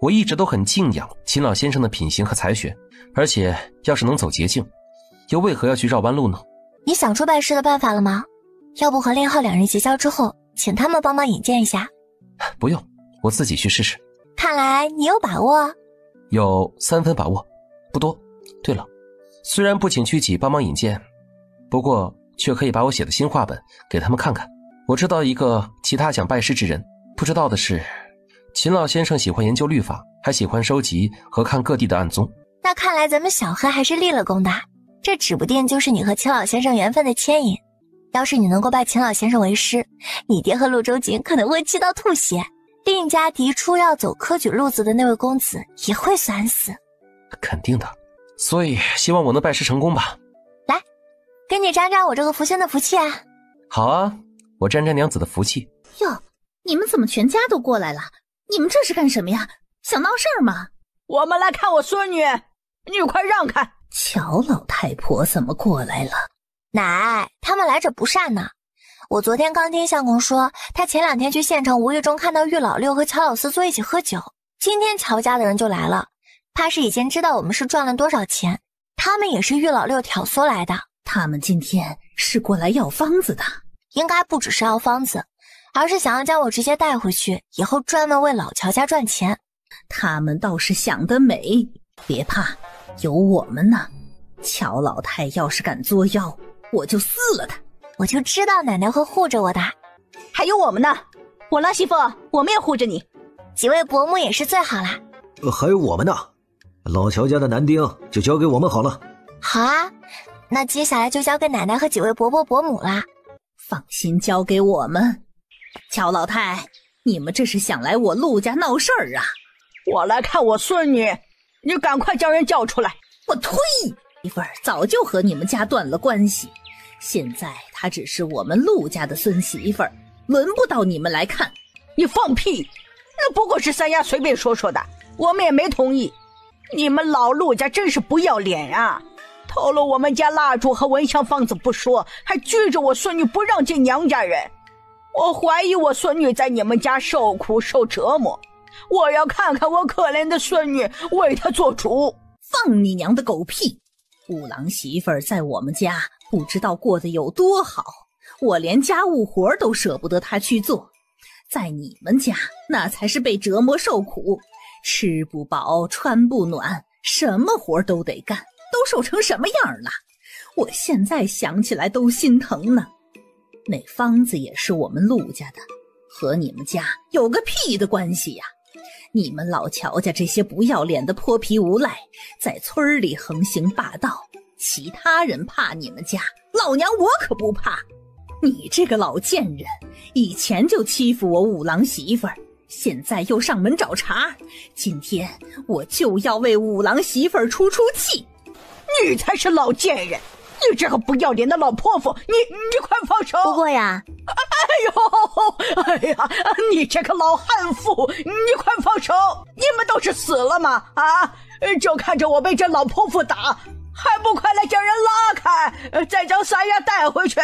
我一直都很敬仰秦老先生的品行和才学，而且要是能走捷径，又为何要去绕弯路呢？你想出拜师的办法了吗？要不和令浩两人结交之后，请他们帮忙引荐一下。不用，我自己去试试。看来你有把握。有3分把握，不多。对了，虽然不请屈己帮忙引荐，不过却可以把我写的新话本给他们看看。我知道一个其他想拜师之人，不知道的是，秦老先生喜欢研究律法，还喜欢收集和看各地的案宗。那看来咱们小黑还是立了功的，这指不定就是你和秦老先生缘分的牵引。要是你能够拜秦老先生为师，你爹和陆周瑾可能会气到吐血，令家嫡出要走科举路子的那位公子也会酸死。肯定的，所以希望我能拜师成功吧。来，给你沾沾我这个福星的福气啊。好啊，我沾沾娘子的福气。哟，你们怎么全家都过来了？你们这是干什么呀？想闹事儿吗？我们来看我孙女，你快让开。乔老太婆怎么过来了？奶，他们来者不善呢。我昨天刚听相公说，他前2天去县城无意中看到玉老六和乔老四坐一起喝酒，今天乔家的人就来了，怕是已经知道我们是赚了多少钱，他们也是玉老六挑唆来的。他们今天是过来要方子的。应该不只是要方子，而是想要将我直接带回去，以后专门为老乔家赚钱。他们倒是想得美，别怕，有我们呢。乔老太要是敢作妖，我就撕了他。我就知道奶奶会护着我的。还有我们呢，我郎媳妇，我们也护着你。几位伯母也是最好啦。还有我们呢，老乔家的男丁就交给我们好了。好啊，那接下来就交给奶奶和几位伯伯伯母啦。放心，交给我们。乔老太，你们这是想来我陆家闹事儿啊？我来看我孙女，你赶快将人叫出来。我呸！媳妇儿早就和你们家断了关系，现在她只是我们陆家的孙媳妇儿，轮不到你们来看。你放屁！那不过是三丫随便说说的，我们也没同意。你们老陆家真是不要脸啊！偷了我们家蜡烛和蚊香方子不说，还拘着我孙女不让见娘家人。我怀疑我孙女在你们家受苦受折磨，我要看看我可怜的孙女，为她做主。放你娘的狗屁！五郎媳妇儿在我们家不知道过得有多好，我连家务活都舍不得她去做。在你们家那才是被折磨受苦，吃不饱穿不暖，什么活都得干，都瘦成什么样了？我现在想起来都心疼呢。那方子也是我们陆家的，和你们家有个屁的关系呀！你们老乔家这些不要脸的泼皮无赖，在村里横行霸道，其他人怕你们家，老娘我可不怕。你这个老贱人，以前就欺负我五郎媳妇儿，现在又上门找茬，今天我就要为五郎媳妇儿出气。你才是老贱人，你这个不要脸的老泼妇，你快放手！不过呀，哎呀，你这个老悍妇，你快放手！你们都是死了吗？啊，就看着我被这老泼妇打，还不快来将人拉开，再将三丫带回去！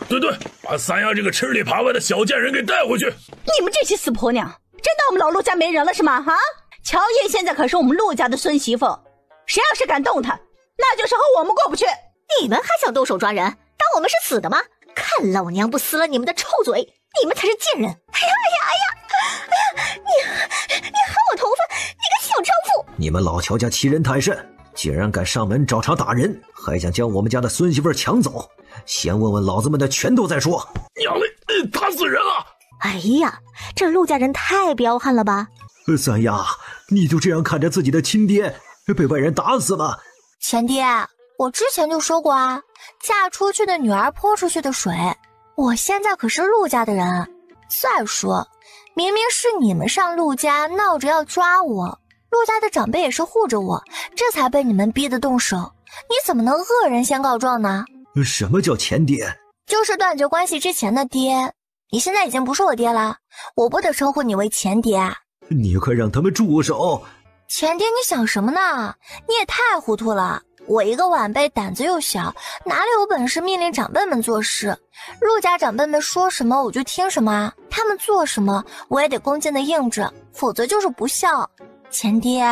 对，把三丫这个吃里扒外的小贱人给带回去！你们这些死婆娘，真当我们老陆家没人了是吗？啊，乔叶现在可是我们陆家的孙媳妇，谁要是敢动她，那就是和我们过不去。你们还想动手抓人，当我们是死的吗？看老娘不撕了你们的臭嘴，你们才是贱人！哎呀，你薅我头发，你个小娼妇！你们老乔家欺人太甚，竟然敢上门找茬打人，还想将我们家的孙媳妇抢走，先问问老子们的拳头再说。娘嘞，打死人了！哎呀，这陆家人太彪悍了吧！三丫，你就这样看着自己的亲爹被外人打死吗？前爹，我之前就说过啊，嫁出去的女儿泼出去的水，我现在可是陆家的人。再说，明明是你们上陆家闹着要抓我，陆家的长辈也是护着我，这才被你们逼得动手。你怎么能恶人先告状呢？什么叫前爹？就是断绝关系之前的爹。你现在已经不是我爹了，我不得称呼你为前爹。你快让他们住手！前爹，你想什么呢？你也太糊涂了。我一个晚辈胆子又小，哪里有本事命令长辈们做事？陆家长辈们说什么我就听什么，他们做什么我也得恭敬的应着，否则就是不孝。前爹，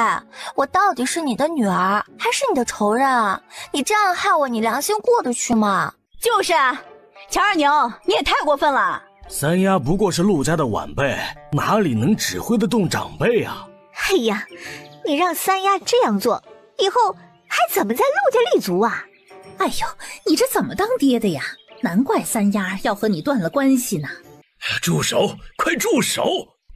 我到底是你的女儿还是你的仇人啊？你这样害我，你良心过得去吗？就是啊，乔二牛，你也太过分了。三丫不过是陆家的晚辈，哪里能指挥得动长辈啊？哎呀，你让三丫这样做，以后还怎么在陆家立足啊？哎呦，你这怎么当爹的呀？难怪三丫要和你断了关系呢。住手！快住手！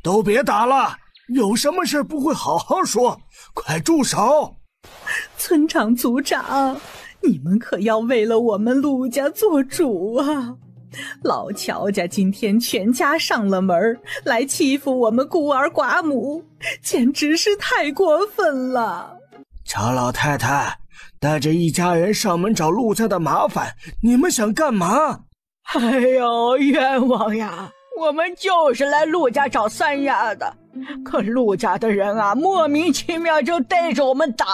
都别打了，有什么事不会好好说，快住手！村长、族长，你们可要为了我们陆家做主啊！老乔家今天全家上了门，来欺负我们孤儿寡母，简直是太过分了。乔老太太带着一家人上门找陆家的麻烦，你们想干嘛？哎呦，冤枉呀！我们就是来陆家找三丫的，可陆家的人啊，莫名其妙就逮着我们打。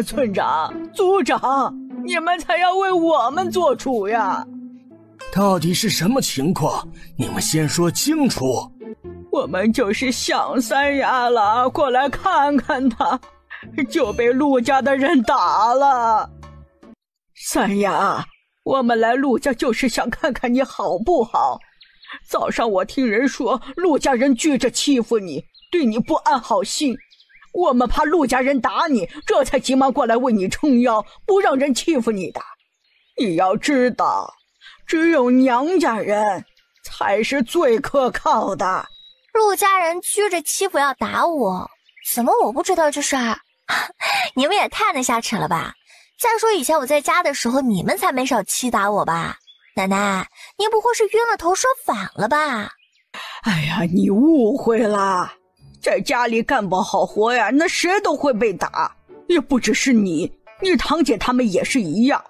村长、族长，你们才要为我们做主呀！到底是什么情况？你们先说清楚。我们就是想三丫了，过来看看他，就被陆家的人打了。三丫，我们来陆家就是想看看你好不好。早上我听人说陆家人聚着欺负你，对你不安好心，我们怕陆家人打你，这才急忙过来为你撑腰，不让人欺负你的。你要知道，只有娘家人才是最可靠的。陆家人拘着欺负要打我，怎么我不知道这事儿？你们也太能瞎扯了吧！再说以前我在家的时候，你们才没少欺打我吧？奶奶，你不会是晕了头说反了吧？哎呀，你误会了，在家里干不好活呀，那谁都会被打，也不只是你堂姐他们也是一样。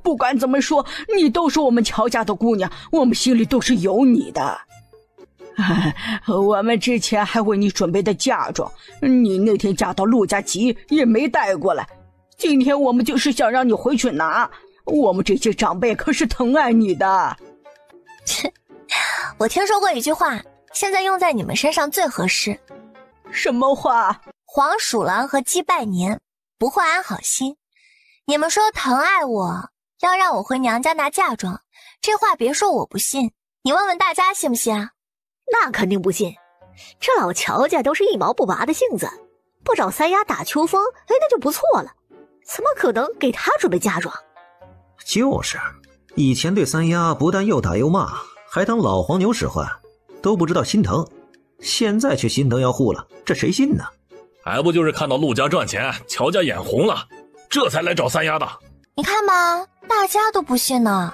不管怎么说，你都是我们乔家的姑娘，我们心里都是有你的。我们之前还为你准备的嫁妆，你那天嫁到陆家急也没带过来，今天我们就是想让你回去拿，我们这些长辈可是疼爱你的。我听说过一句话，现在用在你们身上最合适。什么话？黄鼠狼和鸡拜年，不会安好心。你们说疼爱我，要让我回娘家拿嫁妆，这话别说我不信，你问问大家信不信啊？那肯定不信，这老乔家都是一毛不拔的性子，不找三丫打秋风，那就不错了，怎么可能给他准备嫁妆？就是，以前对三丫不但又打又骂，还当老黄牛使唤，都不知道心疼，现在却心疼要护了，这谁信呢？还不就是看到陆家赚钱，乔家眼红了，这才来找三丫的。你看吧，大家都不信呢，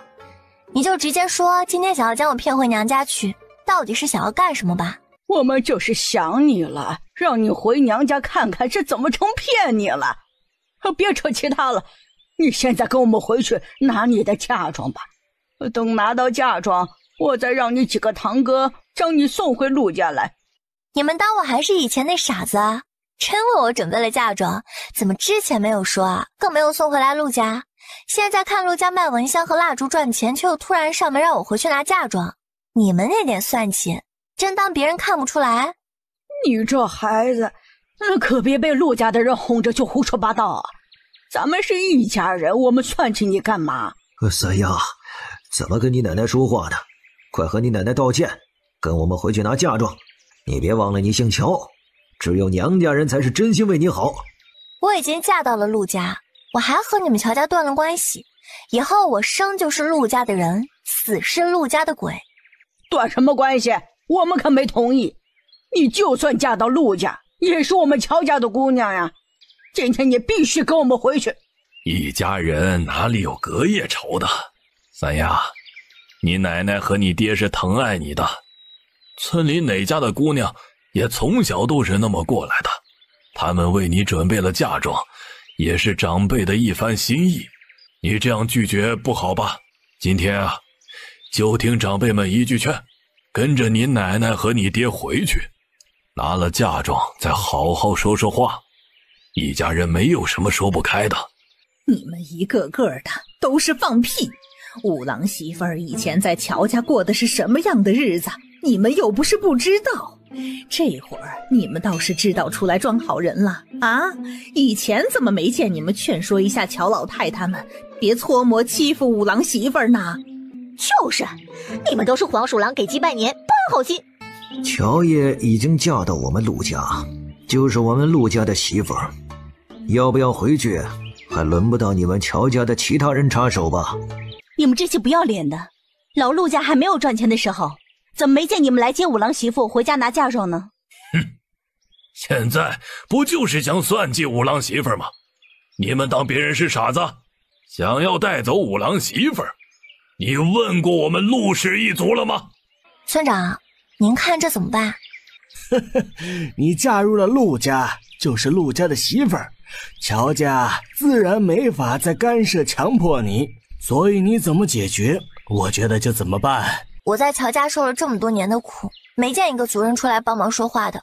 你就直接说今天想要将我骗回娘家去，到底是想要干什么吧？我们就是想你了，让你回娘家看看是怎么成骗你了。别扯其他了，你现在跟我们回去拿你的嫁妆吧，等拿到嫁妆，我再让你几个堂哥将你送回陆家来。你们当我还是以前那傻子啊？真为我准备了嫁妆，怎么之前没有说啊？更没有送回来陆家。现在看陆家卖蚊香和蜡烛赚钱，却又突然上门让我回去拿嫁妆，你们那点算计，真当别人看不出来？你这孩子，可别被陆家的人哄着就胡说八道啊！咱们是一家人，我们算计你干嘛？三丫，怎么跟你奶奶说话的？快和你奶奶道歉，跟我们回去拿嫁妆。你别忘了你姓乔，只有娘家人才是真心为你好。我已经嫁到了陆家，我还和你们乔家断了关系，以后我生就是陆家的人，死是陆家的鬼。断什么关系？我们可没同意。你就算嫁到陆家，也是我们乔家的姑娘呀。今天你必须跟我们回去。一家人哪里有隔夜仇的？三丫，你奶奶和你爹是疼爱你的，村里哪家的姑娘也从小都是那么过来的，他们为你准备了嫁妆，也是长辈的一番心意。你这样拒绝不好吧？今天啊，就听长辈们一句劝，跟着你奶奶和你爹回去，拿了嫁妆再好好说说话。一家人没有什么说不开的。你们一个个的都是放屁！五郎媳妇儿以前在乔家过的是什么样的日子，你们又不是不知道。这会儿你们倒是知道出来装好人了啊！以前怎么没见你们劝说一下乔老太他们，别搓磨欺负五郎媳妇儿呢？就是，你们都是黄鼠狼给鸡拜年，不安好心。乔爷已经嫁到我们陆家，就是我们陆家的媳妇儿，要不要回去，还轮不到你们乔家的其他人插手吧？你们这些不要脸的，老陆家还没有赚钱的时候，怎么没见你们来接五郎媳妇回家拿嫁妆呢？哼，现在不就是想算计五郎媳妇吗？你们当别人是傻子，想要带走五郎媳妇？你问过我们陆氏一族了吗？村长，您看这怎么办？你嫁入了陆家，就是陆家的媳妇儿，乔家自然没法再干涉强迫你，所以你怎么解决，我觉得就怎么办。我在乔家受了这么多年的苦，没见一个族人出来帮忙说话的。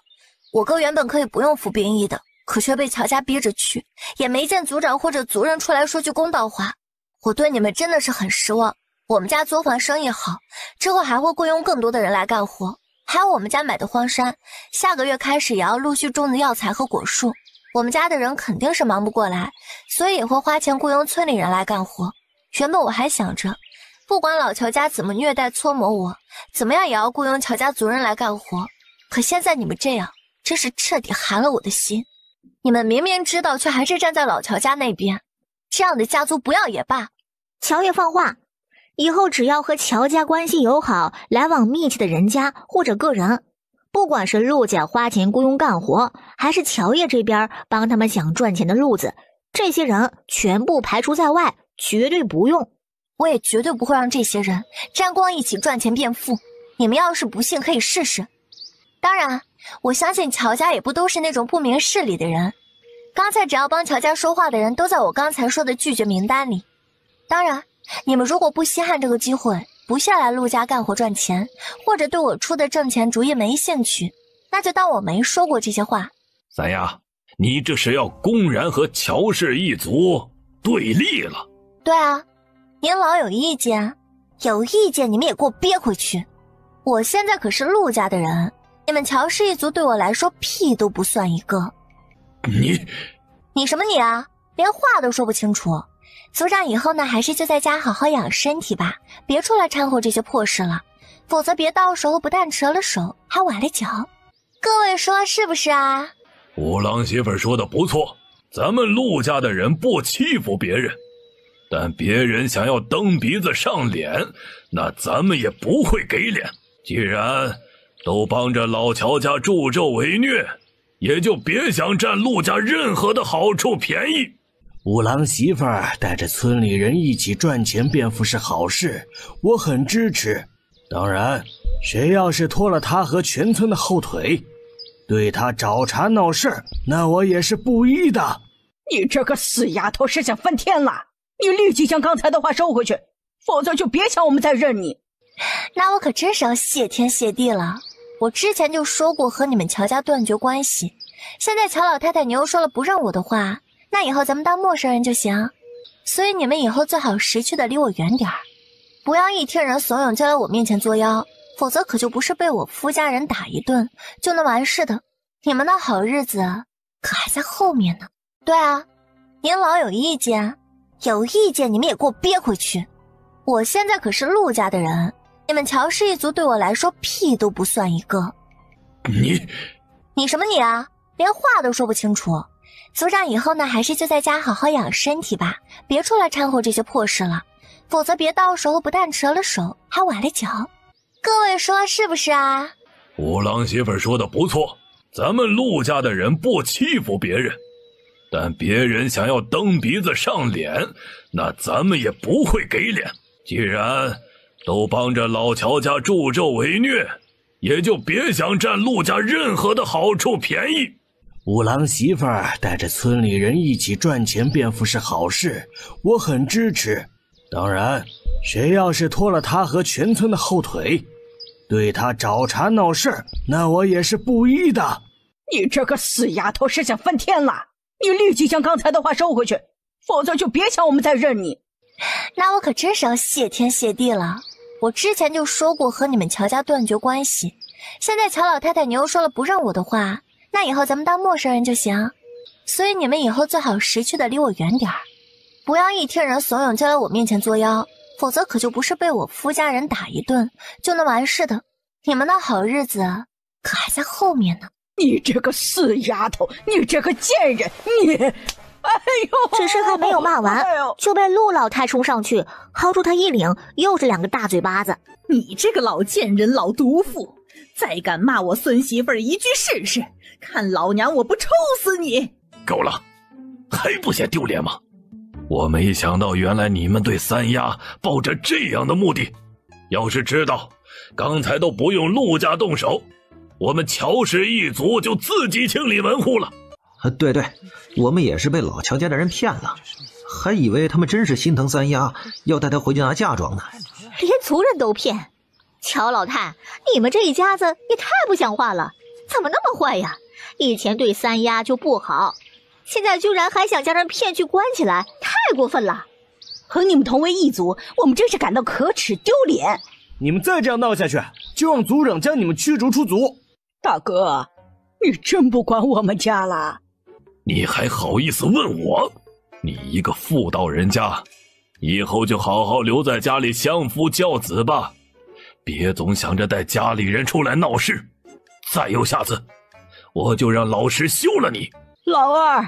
我哥原本可以不用服兵役的，可却被乔家逼着去，也没见族长或者族人出来说句公道话。我对你们真的是很失望。我们家作坊生意好，之后还会雇佣更多的人来干活，还有我们家买的荒山，下个月开始也要陆续种的药材和果树。我们家的人肯定是忙不过来，所以也会花钱雇佣村里人来干活。原本我还想着，不管老乔家怎么虐待搓磨我，怎么样也要雇佣乔家族人来干活。可现在你们这样，真是彻底寒了我的心。你们明明知道，却还是站在老乔家那边，这样的家族不要也罢。乔爷放话，以后只要和乔家关系友好、来往密切的人家或者个人，不管是陆家花钱雇佣干活，还是乔爷这边帮他们想赚钱的路子，这些人全部排除在外，绝对不用。我也绝对不会让这些人沾光一起赚钱变富。你们要是不信，可以试试。当然，我相信乔家也不都是那种不明事理的人。刚才只要帮乔家说话的人都在我刚才说的拒绝名单里。当然，你们如果不稀罕这个机会，不下来陆家干活赚钱，或者对我出的挣钱主意没兴趣，那就当我没说过这些话。三丫，你这是要公然和乔氏一族对立了？对啊，您老有意见，有意见你们也给我憋回去。我现在可是陆家的人，你们乔氏一族对我来说屁都不算一个。你什么你啊，连话都说不清楚。族长以后呢，还是就在家好好养身体吧，别出来掺和这些破事了，否则别到时候不但折了手，还崴了脚。各位说是不是啊？五郎媳妇说的不错，咱们陆家的人不欺负别人，但别人想要蹬鼻子上脸，那咱们也不会给脸。既然都帮着老乔家助纣为虐，也就别想占陆家任何的好处便宜。五郎媳妇儿带着村里人一起赚钱变富是好事，我很支持。当然，谁要是拖了他和全村的后腿，对他找茬闹事，那我也是不依的。你这个死丫头是想翻天了！你立即将刚才的话收回去，否则就别想我们再认你。那我可真是要谢天谢地了。我之前就说过和你们乔家断绝关系，现在乔老太太你又说了不认我的话，那以后咱们当陌生人就行。所以你们以后最好识趣的离我远点儿，不要一听人怂恿就来我面前作妖，否则可就不是被我夫家人打一顿就能完事的。你们的好日子可还在后面呢。对啊，您老有意见，有意见你们也给我憋回去。我现在可是陆家的人，你们乔氏一族对我来说屁都不算一个。你什么你啊，连话都说不清楚。族长以后呢，还是就在家好好养身体吧，别出来掺和这些破事了，否则别到时候不但折了手，还崴了脚。各位说是不是啊？五郎媳妇说的不错，咱们陆家的人不欺负别人，但别人想要蹬鼻子上脸，那咱们也不会给脸。既然都帮着老乔家助纣为虐，也就别想占陆家任何的好处便宜。五郎媳妇儿带着村里人一起赚钱变富是好事，我很支持。当然，谁要是拖了他和全村的后腿，对他找茬闹事，那我也是不依的。你这个死丫头是想翻天了！你立即将刚才的话收回去，否则就别想我们再认你。那我可真是要谢天谢地了。我之前就说过和你们乔家断绝关系，现在乔老太太你又说了不认我的话，那以后咱们当陌生人就行。所以你们以后最好识趣的离我远点儿，不要一听人怂恿就来我面前作妖，否则可就不是被我夫家人打一顿就能完事的。你们的好日子可还在后面呢。你这个死丫头，你这个贱人，你！哎呦！只是还没有骂完，就被陆老太冲上去薅住他衣领，又是2个大嘴巴子。你这个老贱人，老毒妇，再敢骂我孙媳妇儿一句试试，看老娘我不抽死你！够了，还不嫌丢脸吗？我没想到原来你们对三丫抱着这样的目的，要是知道刚才都不用陆家动手，我们乔氏一族就自己清理门户了。对，我们也是被老乔家的人骗了，还以为他们真是心疼三丫，要带她回去拿嫁妆呢。连族人都骗，乔老太，你们这一家子也太不像话了，怎么那么坏呀？以前对三丫就不好，现在居然还想将人骗去关起来，太过分了。和你们同为一族，我们真是感到可耻丢脸。你们再这样闹下去，就让族长将你们驱逐出族。大哥，你真不管我们家了？你还好意思问我？你一个妇道人家，以后就好好留在家里相夫教子吧，别总想着带家里人出来闹事。再有下次，我就让老师休了你。老二，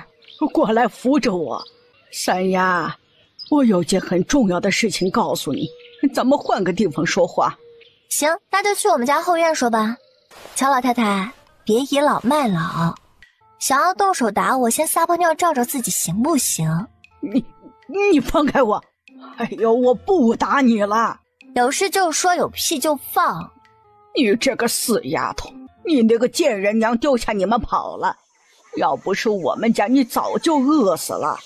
过来扶着我。三丫，我有件很重要的事情告诉你，咱们换个地方说话。行，那就去我们家后院说吧。乔老太太，别倚老卖老，想要动手打我，先撒泡尿照照自己行不行？你放开我！哎呦，我不打你了。有事就说，有屁就放。你这个死丫头，你那个贱人娘丢下你们跑了，要不是我们家，你早就饿死了。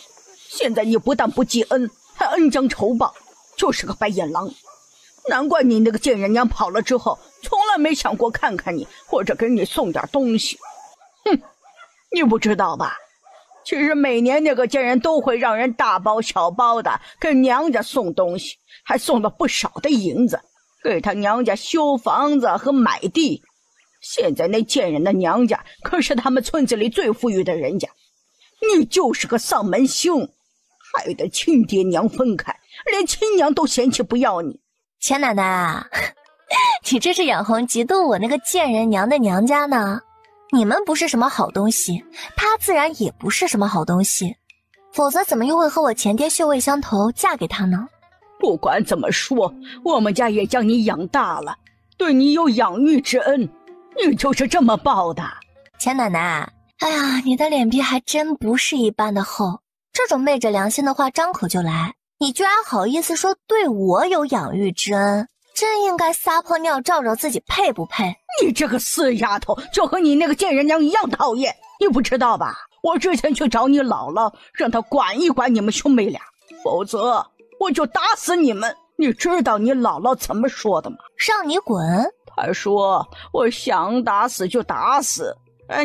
现在你不但不记恩，还恩将仇报，就是个白眼狼。难怪你那个贱人娘跑了之后，从来没想过看看你，或者给你送点东西。哼，你不知道吧？其实每年那个贱人都会让人大包小包的给娘家送东西，还送了不少的银子，给他娘家修房子和买地。现在那贱人的娘家可是他们村子里最富裕的人家，你就是个丧门星，害得亲爹娘分开，连亲娘都嫌弃不要你。钱奶奶啊，你这是眼红嫉妒我那个贱人娘的娘家呢？你们不是什么好东西，她自然也不是什么好东西，否则怎么又会和我前爹血味相投嫁给他呢？不管怎么说，我们家也将你养大了，对你有养育之恩，你就是这么报的。钱奶奶，哎呀，你的脸皮还真不是一般的厚，这种昧着良心的话张口就来，你居然好意思说对我有养育之恩，真应该撒泡尿照照自己配不配？你这个死丫头，就和你那个贱人娘一样讨厌，你不知道吧？我之前去找你姥姥，让她管一管你们兄妹俩，否则我就打死你们。你知道你姥姥怎么说的吗？让你滚！她说我想打死就打死，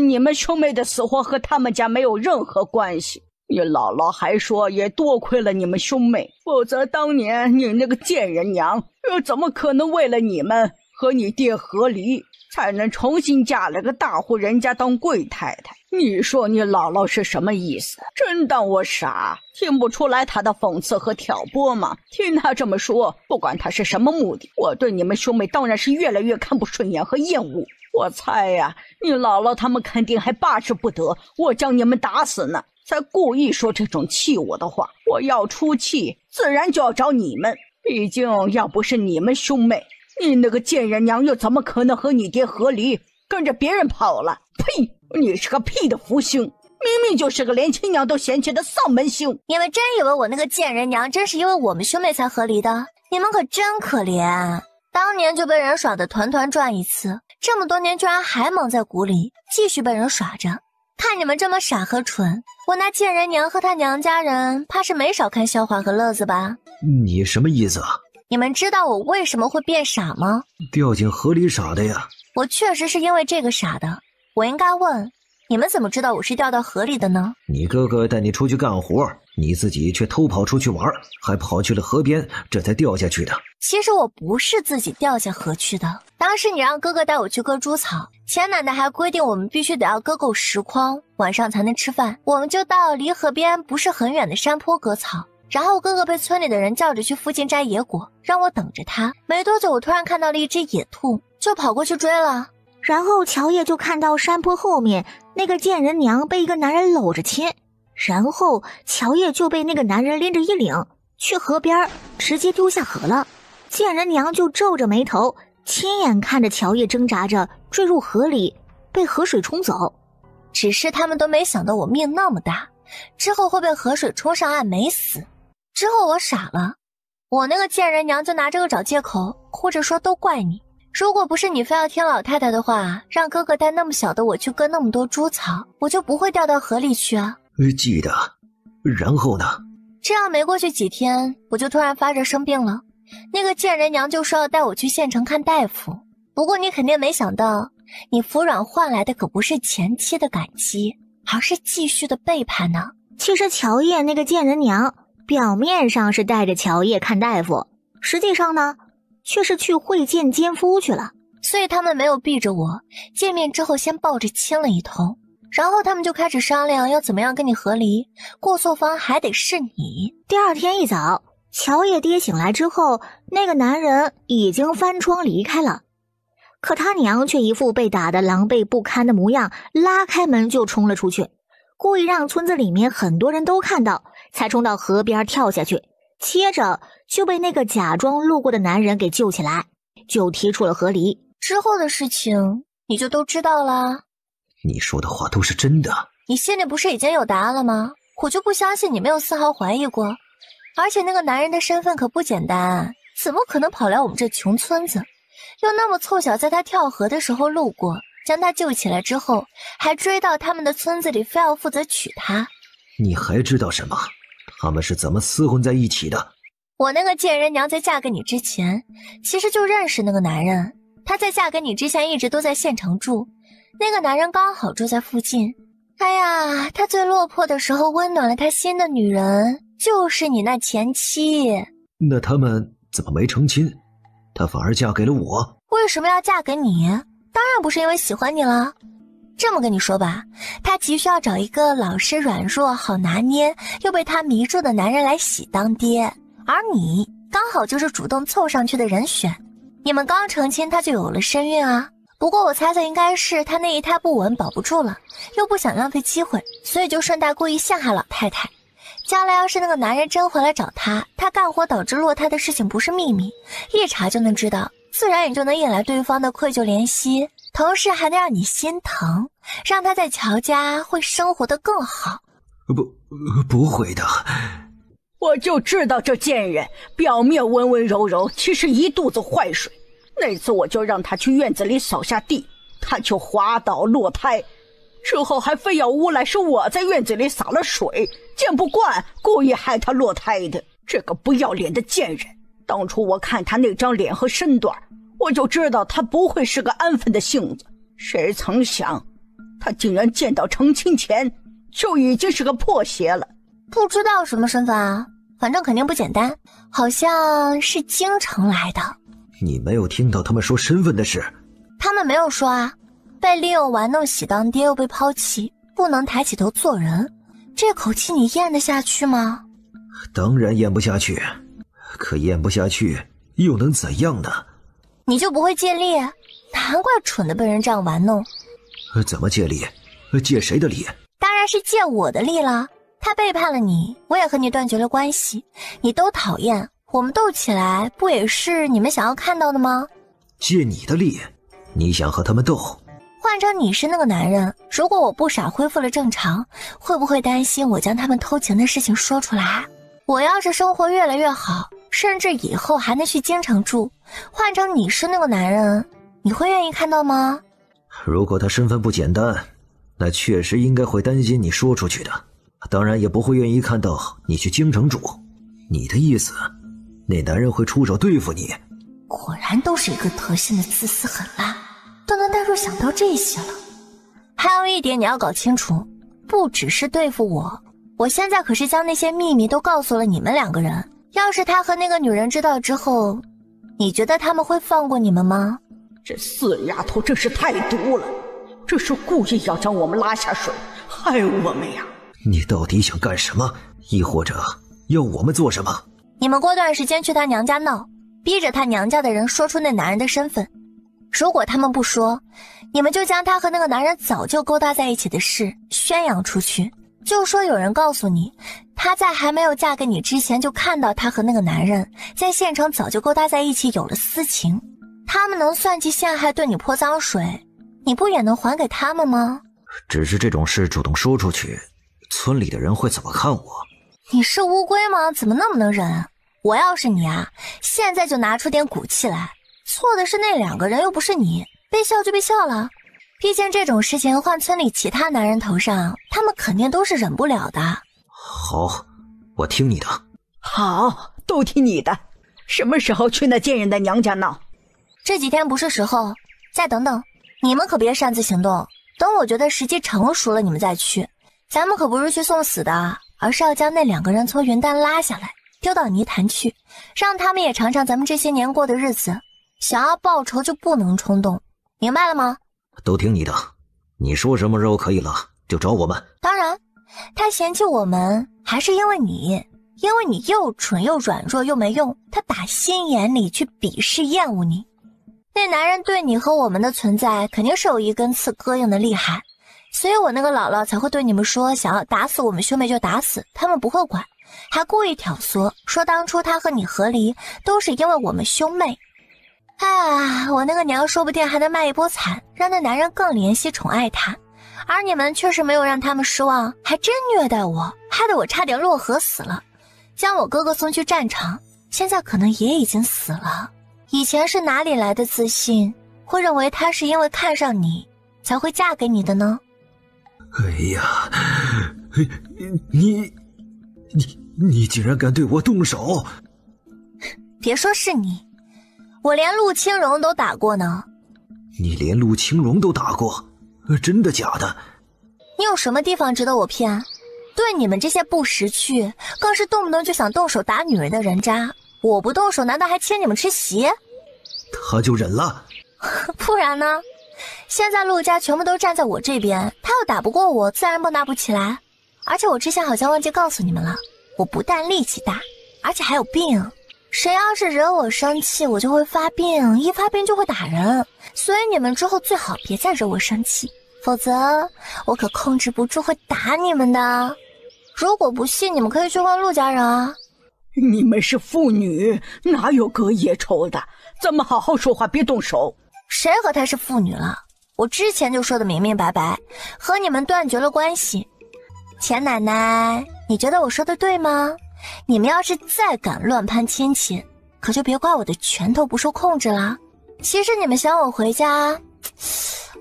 你们兄妹的死活和他们家没有任何关系。你姥姥还说也多亏了你们兄妹，否则当年你那个贱人娘又怎么可能为了你们和你爹和离，才能重新嫁了个大户人家当贵太太？你说你姥姥是什么意思？真当我傻，听不出来她的讽刺和挑拨吗？听她这么说，不管她是什么目的，我对你们兄妹当然是越来越看不顺眼和厌恶。我猜呀，你姥姥他们肯定还巴之不得我将你们打死呢，才故意说这种气我的话。我要出气，自然就要找你们，毕竟要不是你们兄妹，你那个贱人娘又怎么可能和你爹和离，跟着别人跑了？呸！你是个屁的福星，明明就是个连亲娘都嫌弃的丧门星。你们真以为我那个贱人娘真是因为我们兄妹才和离的？你们可真可怜，当年就被人耍得团团转一次，这么多年居然还蒙在鼓里，继续被人耍着。看你们这么傻和蠢，我那贱人娘和她娘家人怕是没少看笑话和乐子吧？你什么意思啊？你们知道我为什么会变傻吗？掉进河里傻的呀。我确实是因为这个傻的。我应该问，你们怎么知道我是掉到河里的呢？你哥哥带你出去干活，你自己却偷跑出去玩，还跑去了河边，这才掉下去的。其实我不是自己掉下河去的，当时你让哥哥带我去割猪草，钱奶奶还规定我们必须得要割够10筐，晚上才能吃饭。我们就到离河边不是很远的山坡割草，然后哥哥被村里的人叫着去附近摘野果，让我等着他。没多久，我突然看到了一只野兔，就跑过去追了。然后乔叶就看到山坡后面那个贱人娘被一个男人搂着亲，然后乔叶就被那个男人拎着衣领去河边，直接丢下河了。贱人娘就皱着眉头，亲眼看着乔叶挣扎着坠入河里，被河水冲走。只是他们都没想到我命那么大，之后会被河水冲上岸没死。之后我傻了，我那个贱人娘就拿这个找借口，或者说都怪你。如果不是你非要听老太太的话，让哥哥带那么小的我去割那么多猪草，我就不会掉到河里去啊。记得。然后呢？这样没过去几天，我就突然发热生病了。那个贱人娘就说要带我去县城看大夫。不过你肯定没想到，你服软换来的可不是前妻的感激，而是继续的背叛呢。其实乔叶那个贱人娘表面上是带着乔叶看大夫，实际上呢却是去会见奸夫去了。所以他们没有避着我，见面之后先抱着亲了一通，然后他们就开始商量要怎么样跟你和离，过错方还得是你。第二天一早，乔叶爹醒来之后，那个男人已经翻窗离开了，可他娘却一副被打得狼狈不堪的模样，拉开门就冲了出去，故意让村子里面很多人都看到，才冲到河边跳下去，接着就被那个假装路过的男人给救起来，就提出了和离。之后的事情你就都知道了。你说的话都是真的？你心里不是已经有答案了吗？我就不相信你没有丝毫怀疑过。而且那个男人的身份可不简单，怎么可能跑来我们这穷村子，又那么凑巧在他跳河的时候路过，将他救起来之后还追到他们的村子里，非要负责娶她。你还知道什么？他们是怎么厮混在一起的？我那个贱人娘在嫁给你之前其实就认识那个男人，她在嫁给你之前一直都在县城住，那个男人刚好住在附近。哎呀，他最落魄的时候温暖了他心的女人就是你那前妻。那他们怎么没成亲？她反而嫁给了我？为什么要嫁给你？当然不是因为喜欢你了。这么跟你说吧，她急需要找一个老实软弱好拿捏又被她迷住的男人来喜当爹，而你刚好就是主动凑上去的人选。你们刚成亲她就有了身孕啊。不过我猜测应该是她那一胎不稳保不住了，又不想浪费机会，所以就顺带故意陷害老太太。将来要是那个男人真回来找她，她干活导致落胎的事情不是秘密，一查就能知道，自然也就能引来对方的愧疚怜惜，同时还能让你心疼，让他在乔家会生活得更好。不会的。我就知道这贱人表面温温柔柔，其实一肚子坏水。那次我就让他去院子里扫下地，他就滑倒落胎，之后还非要诬赖是我在院子里洒了水，见不惯故意害他落胎的。这个不要脸的贱人，当初我看他那张脸和身段，我就知道他不会是个安分的性子，谁曾想他竟然见到成亲前就已经是个破鞋了。不知道什么身份啊，反正肯定不简单，好像是京城来的。你没有听到他们说身份的事？他们没有说啊，被利用玩弄喜当爹又被抛弃，不能抬起头做人，这口气你咽得下去吗？当然咽不下去，可咽不下去又能怎样呢？你就不会借力？难怪蠢的被人这样玩弄。怎么借力？借谁的力？当然是借我的力了。他背叛了你，我也和你断绝了关系，你都讨厌，我们斗起来不也是你们想要看到的吗？借你的力？你想和他们斗？换成你是那个男人，如果我不傻恢复了正常，会不会担心我将他们偷情的事情说出来？我要是生活越来越好，甚至以后还能去京城住。换成你是那个男人，你会愿意看到吗？如果他身份不简单，那确实应该会担心你说出去的，当然也不会愿意看到你去京城住。你的意思，那男人会出手对付你？果然都是一个德性的自私狠辣，都能带入想到这些了。还有一点你要搞清楚，不只是对付我现在可是将那些秘密都告诉了你们2个人。要是他和那个女人知道之后，你觉得他们会放过你们吗？这四丫头真是太毒了，这是故意要将我们拉下水，害我们呀！你到底想干什么？亦或者要我们做什么？你们过段时间去他娘家闹，逼着他娘家的人说出那男人的身份。如果他们不说，你们就将他和那个男人早就勾搭在一起的事宣扬出去，就说有人告诉你，她在还没有嫁给你之前就看到他和那个男人在县城早就勾搭在一起，有了私情。他们能算计陷害，对你泼脏水，你不也能还给他们吗？只是这种事主动说出去，村里的人会怎么看我？你是乌龟吗？怎么那么能忍？我要是你啊，现在就拿出点骨气来。错的是那2个人，又不是你，被笑就被笑了。毕竟这种事情换村里其他男人头上，他们肯定都是忍不了的。好，我听你的。好，都听你的。什么时候去那贱人的娘家闹？这几天不是时候，再等等。你们可别擅自行动，等我觉得时机成熟了，你们再去。咱们可不是去送死的，而是要将那2个人从云淡拉下来，丢到泥潭去，让他们也尝尝咱们这些年过的日子。想要报仇就不能冲动，明白了吗？都听你的，你说什么时候可以了就找我们。当然，他嫌弃我们还是因为你又蠢又软弱又没用，他打心眼里去鄙视厌恶你。那男人对你和我们的存在肯定是有一根刺膈应的厉害，所以我那个姥姥才会对你们说，想要打死我们兄妹就打死，他们不会管，还故意挑唆说当初他和你和离都是因为我们兄妹。哎，我那个娘说不定还能卖一波惨，让那男人更怜惜宠爱她。而你们确实没有让他们失望，还真虐待我，害得我差点落河死了。将我哥哥送去战场，现在可能也已经死了。以前是哪里来的自信，会认为他是因为看上你才会嫁给你的呢？哎呀，你竟然敢对我动手！别说是你，我连陆青荣都打过呢。你连陆青荣都打过？真的假的？你有什么地方值得我骗？对你们这些不识趣，更是动不动就想动手打女人的人渣，我不动手难道还请你们吃席？他就忍了？不然呢？现在陆家全部都站在我这边，他要打不过我，自然蹦跶不起来。而且我之前好像忘记告诉你们了，我不但力气大，而且还有病。谁要是惹我生气，我就会发病，一发病就会打人。所以你们之后最好别再惹我生气，否则我可控制不住会打你们的。如果不信，你们可以去问陆家人啊。你们是父女，哪有隔夜仇的？咱们好好说话，别动手。谁和她是父女了？我之前就说的明明白白，和你们断绝了关系。钱奶奶，你觉得我说的对吗？你们要是再敢乱攀亲戚，可就别怪我的拳头不受控制了。其实你们想我回家，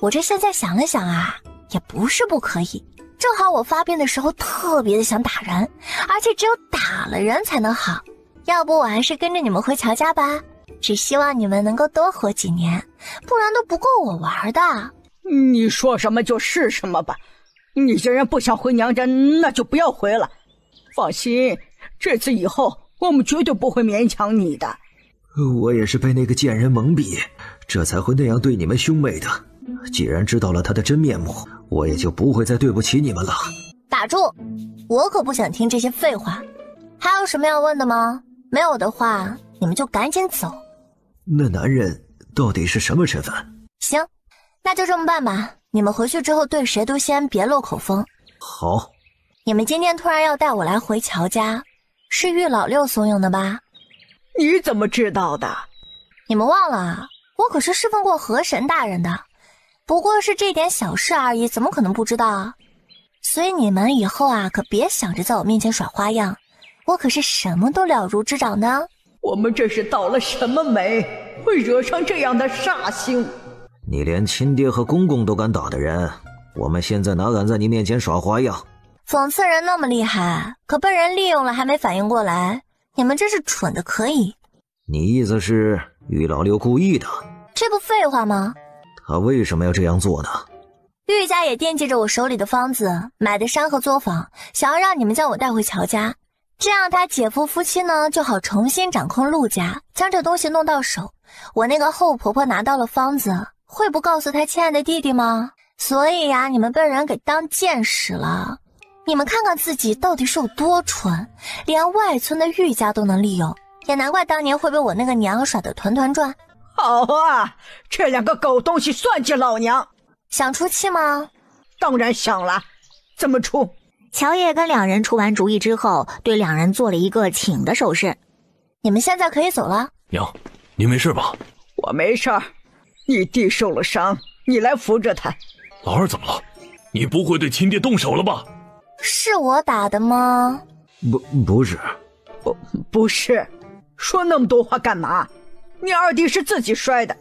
我这现在想了想啊，也不是不可以。正好我发病的时候特别的想打人，而且只有打了人才能好。要不我还是跟着你们回乔家吧，只希望你们能够多活几年，不然都不够我玩的。你说什么就是什么吧，你既然不想回娘家，那就不要回了。放心，这次以后我们绝对不会勉强你的。我也是被那个贱人蒙蔽，这才会那样对你们兄妹的。既然知道了他的真面目，我也就不会再对不起你们了。打住！我可不想听这些废话。还有什么要问的吗？没有的话，你们就赶紧走。那男人到底是什么身份？行，那就这么办吧。你们回去之后对谁都先别漏口风。好。你们今天突然要带我来回乔家，是玉老六怂恿的吧？你怎么知道的？你们忘了，我可是侍奉过河神大人的。不过是这点小事而已，怎么可能不知道啊？所以你们以后啊，可别想着在我面前耍花样，我可是什么都了如指掌的。我们这是倒了什么霉，会惹上这样的煞星？你连亲爹和公公都敢打的人，我们现在哪敢在你面前耍花样？讽刺人那么厉害，可被人利用了还没反应过来，你们真是蠢的可以。你意思是玉老六故意的？这不废话吗？他为什么要这样做呢？玉家也惦记着我手里的方子，买的山河作坊，想要让你们将我带回乔家，这样他姐夫夫妻呢就好重新掌控陆家，将这东西弄到手。我那个后婆婆拿到了方子，会不告诉她亲爱的弟弟吗？所以呀，你们被人给当箭使了。你们看看自己到底是有多蠢，连外村的玉家都能利用，也难怪当年会被我那个娘耍得团团转。好啊，这两个狗东西算计老娘，想出气吗？当然想了，怎么出？乔爷跟两人出完主意之后，对两人做了一个请的手势。你们现在可以走了。娘，你没事吧？我没事儿，你弟受了伤，你来扶着他。老二怎么了？你不会对亲爹动手了吧？是我打的吗？不是，不是，说那么多话干嘛？你二弟是自己摔的。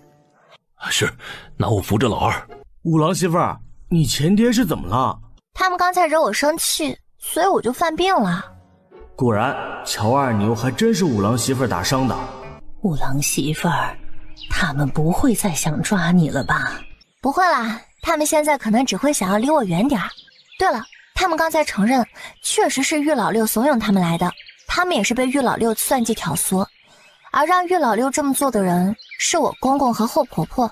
是，那我扶着老二。五郎媳妇儿，你前爹是怎么了？他们刚才惹我生气，所以我就犯病了。果然，乔二牛还真是五郎媳妇儿打伤的。五郎媳妇儿，他们不会再想抓你了吧？不会啦，他们现在可能只会想要离我远点儿。对了，他们刚才承认，确实是玉老六怂恿他们来的，他们也是被玉老六算计挑唆，而让玉老六这么做的人是我公公和后婆婆。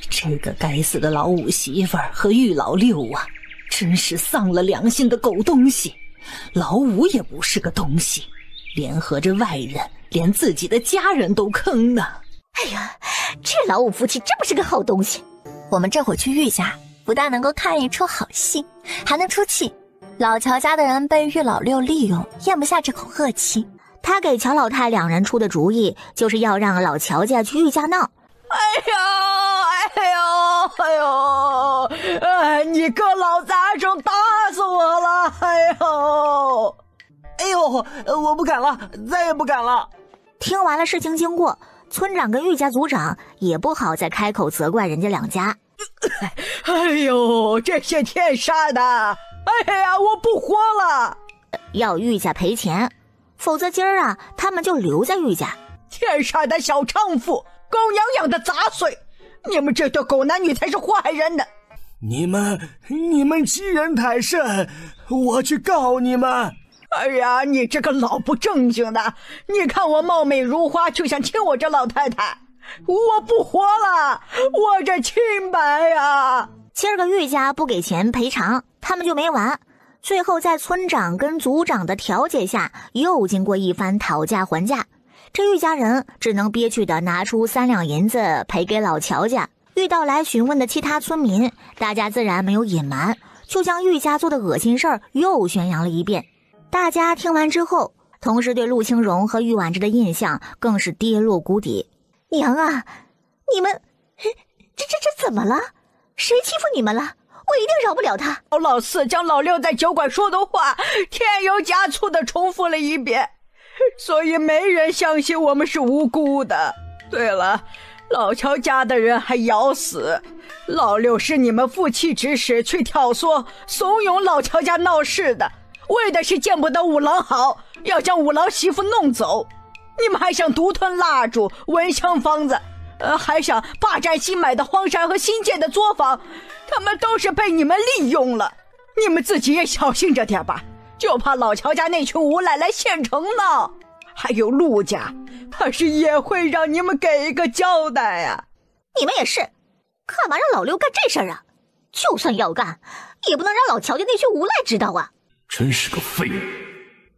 这个该死的老五媳妇儿和玉老六啊，真是丧了良心的狗东西！老五也不是个东西，联合着外人，连自己的家人都坑呢。哎呀，这老五夫妻真不是个好东西。我们这会去玉家，不但能够看一出好戏，还能出气。老乔家的人被玉老六利用，咽不下这口恶气。他给乔老太两人出的主意，就是要让老乔家去玉家闹。你个老杂种，打死我了！我不敢了，再也不敢了。听完了事情经过，村长跟玉家族长也不好再开口责怪人家两家。这些天杀的！我不活了！要玉家赔钱，否则今儿啊，他们就留在玉家。天杀的小娼妇，狗娘养的杂碎！你们这对狗男女才是祸害人的！你们欺人太甚，我去告你们！你这个老不正经的！你看我貌美如花，就想亲我这老太太，我不活了！我这清白呀！今儿个玉家不给钱赔偿，他们就没完。最后在村长跟族长的调解下，又经过一番讨价还价，这玉家人只能憋屈的拿出3两银子赔给老乔家。遇到来询问的其他村民，大家自然没有隐瞒，就将玉家做的恶心事儿又宣扬了一遍。大家听完之后，同时对陆清荣和玉婉之的印象更是跌落谷底。娘啊，你们这怎么了？谁欺负你们了？我一定饶不了他！老四将老六在酒馆说的话添油加醋的重复了一遍，所以没人相信我们是无辜的。对了，老乔家的人还咬死老六是你们负气指使去挑唆怂恿老乔家闹事的，为的是见不得五郎好，要将五郎媳妇弄走。你们还想独吞蜡烛闻香方子，还想霸占新买的荒山和新建的作坊，他们都是被你们利用了。你们自己也小心着点吧，就怕老乔家那群无赖来县城闹。还有陆家，怕是也会让你们给一个交代啊！你们也是，干嘛让老六干这事儿啊？就算要干，也不能让老乔家那群无赖知道啊！真是个废物！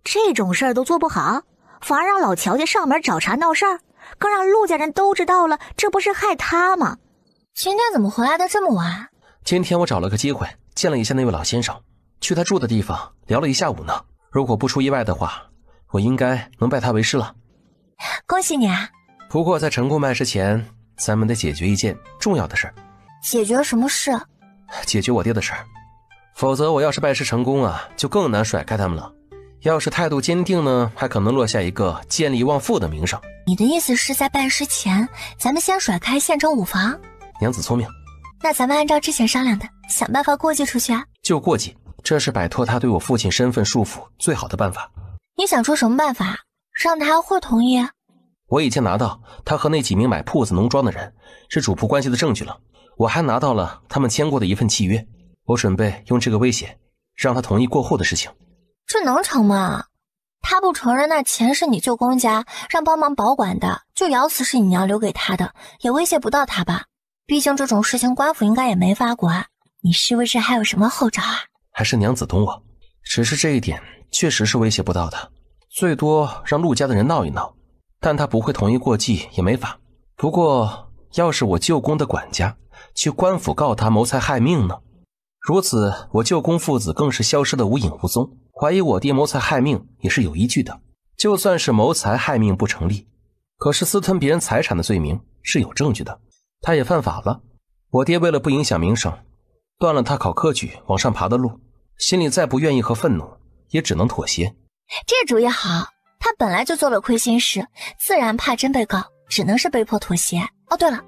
这种事儿都做不好，反而让老乔家上门找茬闹事儿，更让陆家人都知道了，这不是害他吗？今天怎么回来的这么晚？今天我找了个机会见了一下那位老先生，去他住的地方聊了一下午呢。如果不出意外的话，我应该能拜他为师了。恭喜你啊！不过在成功拜师前，咱们得解决一件重要的事。解决什么事？解决我爹的事。否则我要是拜师成功啊，就更难甩开他们了。要是态度坚定呢，还可能落下一个见利忘父的名声。你的意思是在拜师前，咱们先甩开县城五房？娘子聪明，那咱们按照之前商量的，想办法过继出去啊。就过继，这是摆脱他对我父亲身份束缚最好的办法。你想出什么办法让他会同意？我已经拿到他和那几名买铺子农庄的人是主仆关系的证据了，我还拿到了他们签过的一份契约，我准备用这个威胁让他同意过后的事情。这能成吗？他不承认那钱是你舅公家让帮忙保管的，就咬死是你娘留给他的，也威胁不到他吧？毕竟这种事情官府应该也没法管，你是不是还有什么后招啊？还是娘子懂我，只是这一点确实是威胁不到的，最多让陆家的人闹一闹，但他不会同意过继也没法。不过要是我舅公的管家去官府告他谋财害命呢？如此我舅公父子更是消失得无影无踪，怀疑我爹谋财害命也是有依据的。就算是谋财害命不成立，可是私吞别人财产的罪名是有证据的，他也犯法了。我爹为了不影响名声，断了他考科举往上爬的路，心里再不愿意和愤怒，也只能妥协。这主意好，他本来就做了亏心事，自然怕真被告，只能是被迫妥协。哦对了，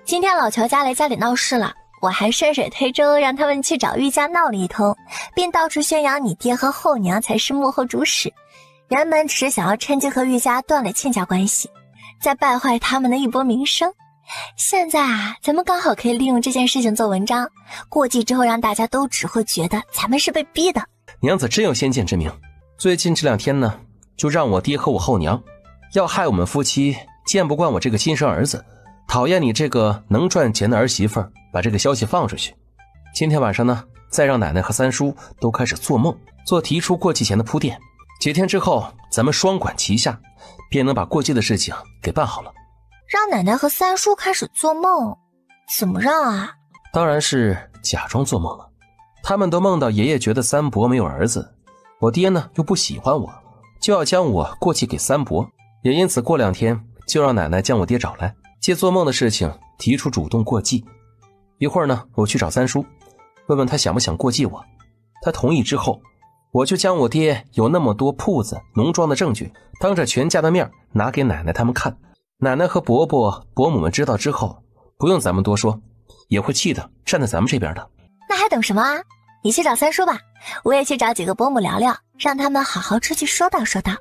今天老乔家来家里闹事了，我还顺水推舟让他们去找玉家闹了一通，并到处宣扬你爹和后娘才是幕后主使，原本只是想要趁机和玉家断了亲家关系，再败坏他们的一波名声。现在啊，咱们刚好可以利用这件事情做文章，过继之后让大家都只会觉得咱们是被逼的。娘子真有先见之明，最近这2天呢，就让我爹和我后娘要害我们夫妻，见不惯我这个亲生儿子，讨厌你这个能赚钱的儿媳妇儿，把这个消息放出去。今天晚上呢，再让奶奶和三叔都开始做梦，做提出过继前的铺垫。几天之后，咱们双管齐下，便能把过继的事情给办好了。让奶奶和三叔开始做梦？怎么让啊？当然是假装做梦了。他们都梦到爷爷觉得三伯没有儿子，我爹呢又不喜欢我，就要将我过继给三伯，也因此过2天就让奶奶将我爹找来，借做梦的事情提出主动过继。一会儿呢，我去找三叔，问问他想不想过继我。他同意之后，我就将我爹有那么多铺子农庄的证据当着全家的面拿给奶奶他们看。奶奶和伯伯伯母们知道之后，不用咱们多说，也会气得站在咱们这边的。那还等什么啊？你去找三叔吧，我也去找几个伯母聊聊，让他们好好出去说道说道，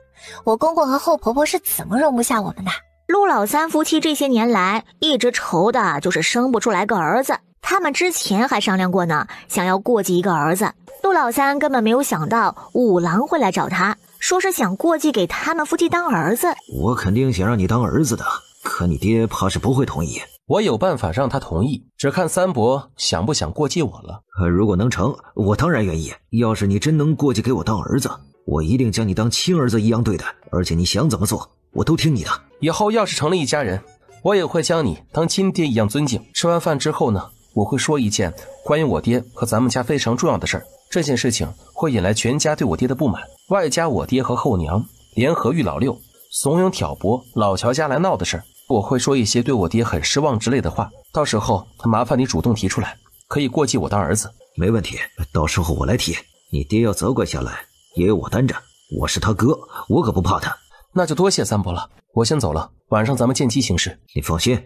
我公公和后婆婆是怎么容不下我们的。陆老三夫妻这些年来一直愁的就是生不出来个儿子，他们之前还商量过呢，想要过继一个儿子。陆老三根本没有想到五郎会来找他，说是想过继给他们夫妻当儿子。我肯定想让你当儿子的，可你爹怕是不会同意。我有办法让他同意，只看三伯想不想过继我了。如果能成，我当然愿意。要是你真能过继给我当儿子，我一定将你当亲儿子一样对待，而且你想怎么做，我都听你的。以后要是成了一家人，我也会将你当亲爹一样尊敬。吃完饭之后呢，我会说一件关于我爹和咱们家非常重要的事儿，这件事情会引来全家对我爹的不满，外加我爹和后娘联合玉老六怂恿挑拨老乔家来闹的事儿。我会说一些对我爹很失望之类的话，到时候麻烦你主动提出来，可以过继我当儿子。没问题，到时候我来提。你爹要责怪下来，也有我担着，我是他哥，我可不怕他。那就多谢三伯了，我先走了，晚上咱们见机行事。你放心，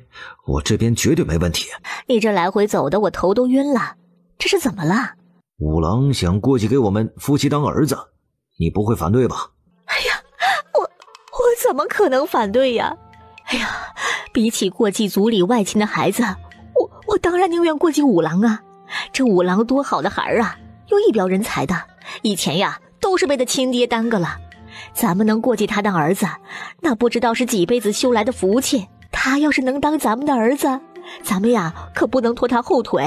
我这边绝对没问题。你这来回走的我头都晕了，这是怎么了？五郎想过继给我们夫妻当儿子，你不会反对吧？哎呀，我怎么可能反对呀？哎呀，比起过继族里外亲的孩子，我当然宁愿过继五郎啊！这五郎多好的孩儿啊，有一表人才的，以前呀都是被他亲爹耽搁了。咱们能过继他当儿子，那不知道是几辈子修来的福气。他要是能当咱们的儿子，咱们呀可不能拖他后腿。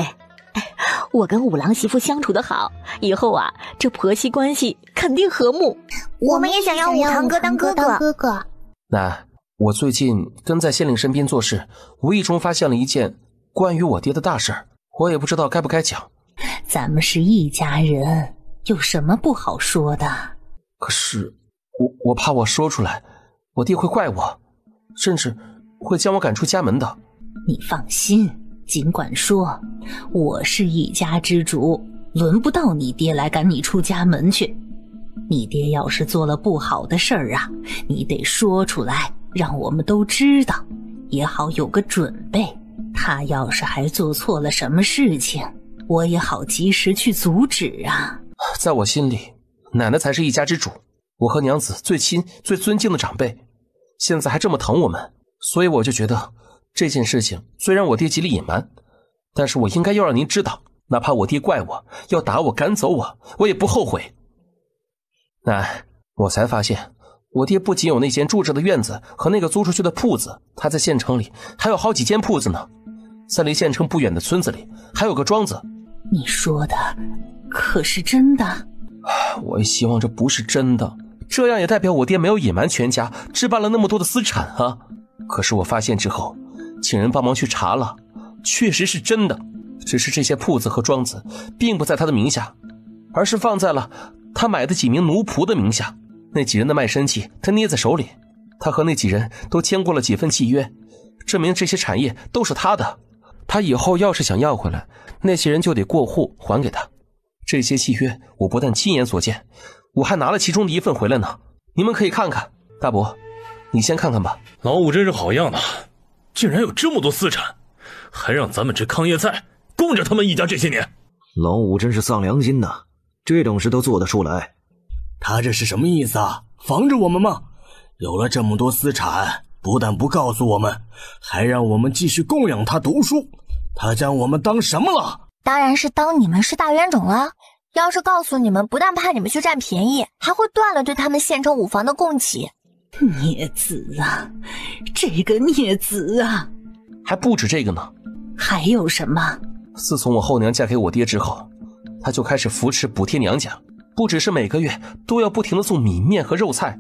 哎，我跟五郎媳妇相处得好，以后啊这婆媳关系肯定和睦。我们也想要五堂哥当哥哥。奶，我最近跟在县令身边做事，无意中发现了一件关于我爹的大事，我也不知道该不该讲。咱们是一家人，有什么不好说的？可是我怕我说出来，我爹会怪我，甚至会将我赶出家门的。你放心，尽管说，我是一家之主，轮不到你爹来赶你出家门去。你爹要是做了不好的事儿啊，你得说出来，让我们都知道，也好有个准备。他要是还做错了什么事情，我也好及时去阻止啊。在我心里，奶奶才是一家之主，我和娘子最亲最尊敬的长辈，现在还这么疼我们，所以我就觉得这件事情虽然我爹极力隐瞒，但是我应该要让您知道，哪怕我爹怪我，要打我赶走我，我也不后悔。奶，我才发现我爹不仅有那间住着的院子和那个租出去的铺子，他在县城里还有好几间铺子呢，在离县城不远的村子里还有个庄子。你说的可是真的？我也希望这不是真的，这样也代表我爹没有隐瞒全家，置办了那么多的私产啊。可是我发现之后，请人帮忙去查了，确实是真的，只是这些铺子和庄子并不在他的名下，而是放在了他买的几名奴仆的名下。那几人的卖身契他捏在手里，他和那几人都签过了几份契约，证明这些产业都是他的。他以后要是想要回来，那些人就得过户还给他。这些契约我不但亲眼所见，我还拿了其中的一份回来呢，你们可以看看。大伯，你先看看吧。老五真是好样的，竟然有这么多私产，还让咱们吃糠叶菜，供着他们一家这些年。老五真是丧良心呐，这种事都做得出来。他这是什么意思啊？防着我们吗？有了这么多私产，不但不告诉我们，还让我们继续供养他读书，他将我们当什么了？当然是当你们是大冤种了。要是告诉你们，不但怕你们去占便宜，还会断了对他们县城五房的供给。孽子啊，这个孽子啊！还不止这个呢。还有什么？自从我后娘嫁给我爹之后，他就开始扶持补贴娘家，不只是每个月都要不停地送米面和肉菜，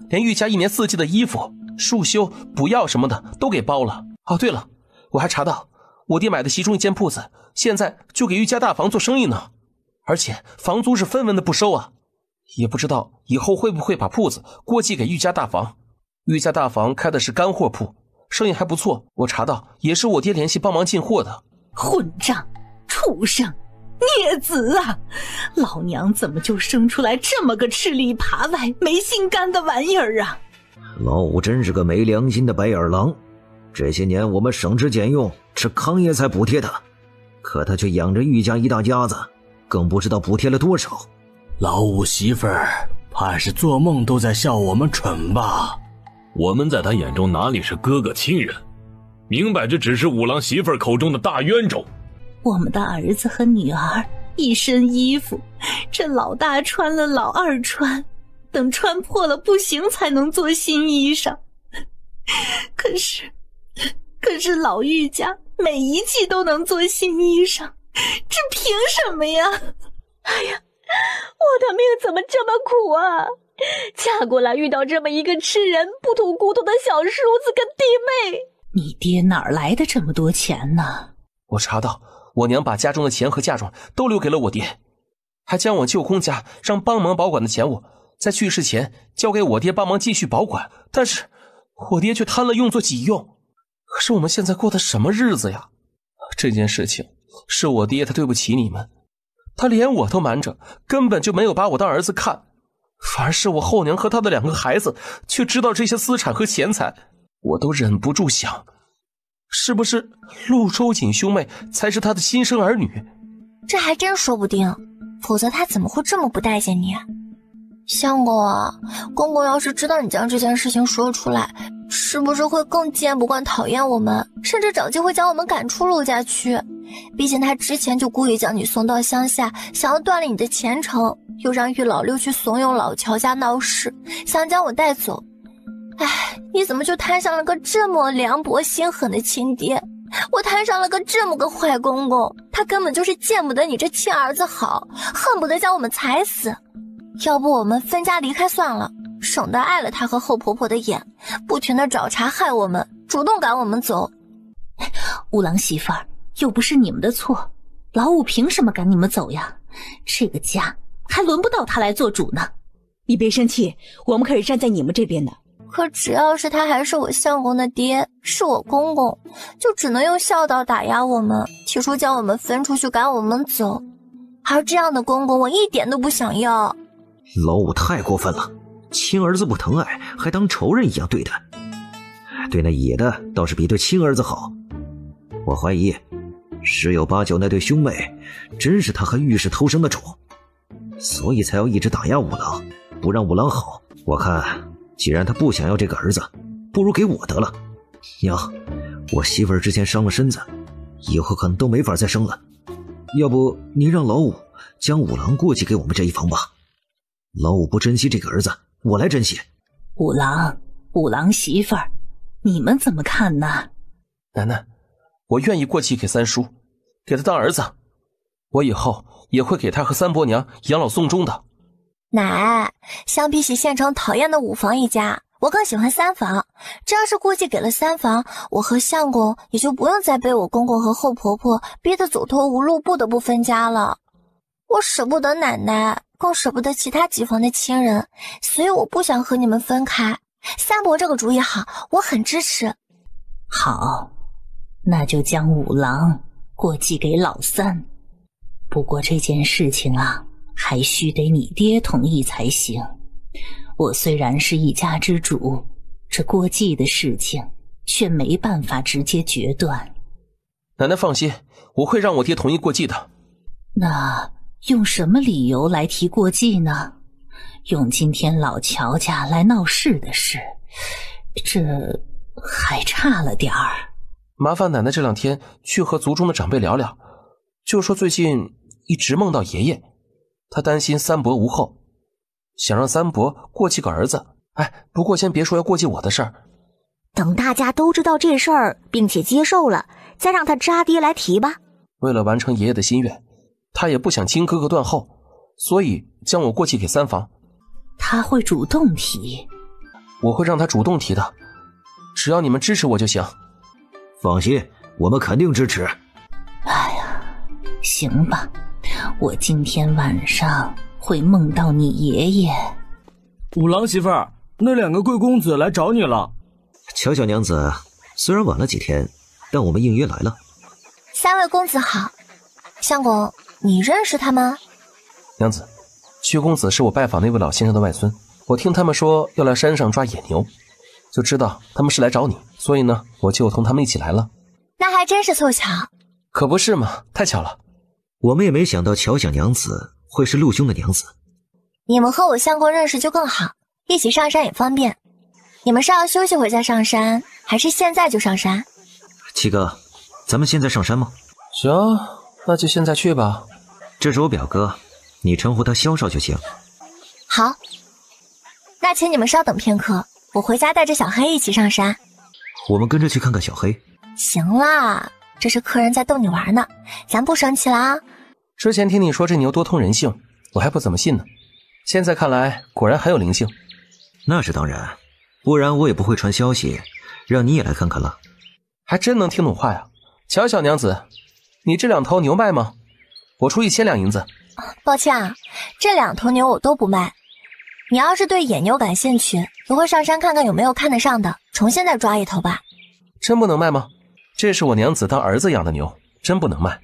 连玉家一年四季的衣服、束修、补药什么的都给包了。哦，对了，我还查到我爹买的其中一间铺子现在就给玉家大房做生意呢，而且房租是分文的不收啊。也不知道以后会不会把铺子过继给玉家大房。玉家大房开的是干货铺，生意还不错，我查到也是我爹联系帮忙进货的。混账，畜生，孽子啊！老娘怎么就生出来这么个吃里扒外没心肝的玩意儿啊！老五真是个没良心的白眼狼，这些年我们省吃俭用吃糠叶菜补贴他，可他却养着玉家一大家子，更不知道补贴了多少。老五媳妇儿怕是做梦都在笑我们蠢吧？我们在他眼中哪里是哥哥亲人，明摆着只是五郎媳妇儿口中的大冤种。我们的儿子和女儿一身衣服，这老大穿了老二穿，等穿破了不行才能做新衣裳。可是老玉家每一季都能做新衣裳，这凭什么呀？哎呀，我的命怎么这么苦啊！嫁过来遇到这么一个吃人不吐骨头的小叔子跟弟妹。你爹哪儿来的这么多钱呢？我查到我娘把家中的钱和嫁妆都留给了我爹，还将我舅公家让帮忙保管的钱物在去世前交给我爹帮忙继续保管，但是我爹却贪了用作己用。可是我们现在过的什么日子呀？这件事情是我爹他对不起你们，他连我都瞒着，根本就没有把我当儿子看，反而是我后娘和他的2个孩子却知道这些私产和钱财。我都忍不住想，是不是陆周瑾兄妹才是他的亲生儿女？这还真说不定，否则他怎么会这么不待见你？相公啊，公公要是知道你将这件事情说出来，是不是会更见不惯讨厌我们，甚至找机会将我们赶出陆家去？毕竟他之前就故意将你送到乡下，想要锻炼你的前程，又让玉老六去怂恿老乔家闹事，想将我带走。哎，你怎么就摊上了个这么凉薄心狠的亲爹？我摊上了个这么个坏公公，他根本就是见不得你这亲儿子好，恨不得将我们踩死。要不我们分家离开算了，省得碍了他和后婆婆的眼，不停地找茬害我们，主动赶我们走。五郎媳妇儿，又不是你们的错，老五凭什么赶你们走呀？这个家还轮不到他来做主呢。你别生气，我们可是站在你们这边的。可只要是他还是我相公的爹，是我公公，就只能用孝道打压我们，提出将我们分出去赶我们走。而这样的公公我一点都不想要。老五太过分了，亲儿子不疼爱，还当仇人一样对待。对那野的倒是比对亲儿子好。我怀疑十有八九那对兄妹真是他和御史偷生的种，所以才要一直打压五郎，不让五郎好。我看既然他不想要这个儿子，不如给我得了。娘，我媳妇儿之前伤了身子，以后可能都没法再生了，要不你让老五将五郎过继给我们这一房吧。老五不珍惜这个儿子，我来珍惜。五郎媳妇儿，你们怎么看呢？奶奶，我愿意过继给三叔，给他当儿子，我以后也会给他和三伯娘养老送终的。奶，相比起县城讨厌的五房一家，我更喜欢三房。这要是过继给了三房，我和相公也就不用再被我公公和后婆婆逼得走投无路，不得不分家了。我舍不得奶奶，更舍不得其他几房的亲人，所以我不想和你们分开。三伯这个主意好，我很支持。好，那就将五郎过继给老三。不过这件事情啊，还须得你爹同意才行。我虽然是一家之主，这过继的事情却没办法直接决断。奶奶放心，我会让我爹同意过继的。那用什么理由来提过继呢？用今天老乔家来闹事的事，这还差了点儿。麻烦奶奶这两天去和族中的长辈聊聊，就说最近一直梦到爷爷，他担心三伯无后，想让三伯过继个儿子。不过先别说要过继我的事儿，等大家都知道这事儿并且接受了，再让他渣爹来提吧。为了完成爷爷的心愿，他也不想亲哥哥断后，所以将我过继给三房。他会主动提？我会让他主动提的，只要你们支持我就行。放心，我们肯定支持。哎呀，行吧，我今天晚上会梦到你爷爷。五郎媳妇儿，那两个贵公子来找你了。乔小娘子虽然晚了几天，但我们应约来了。三位公子好。相公，你认识他吗？娘子，薛公子是我拜访那位老先生的外孙，我听他们说要来山上抓野牛，就知道他们是来找你，所以呢，我就同他们一起来了。那还真是凑巧。可不是嘛，太巧了。我们也没想到乔小娘子会是陆兄的娘子。你们和我相公认识就更好，一起上山也方便。你们是要休息会再上山，还是现在就上山？七哥，咱们现在上山吗？行，那就现在去吧。这是我表哥，你称呼他萧少就行。好，那请你们稍等片刻，我回家带着小黑一起上山。我们跟着去看看小黑。行啦，这是客人在逗你玩呢，咱不生气了啊。之前听你说这牛多通人性，我还不怎么信呢，现在看来果然很有灵性。那是当然，不然我也不会传消息让你也来看看了。还真能听懂话呀。乔小娘子，你这2头牛卖吗？我出1000两银子。抱歉啊，这2头牛我都不卖。你要是对野牛感兴趣，我会上山看看有没有看得上的，重新再抓1头吧。真不能卖吗？这是我娘子当儿子养的牛，真不能卖。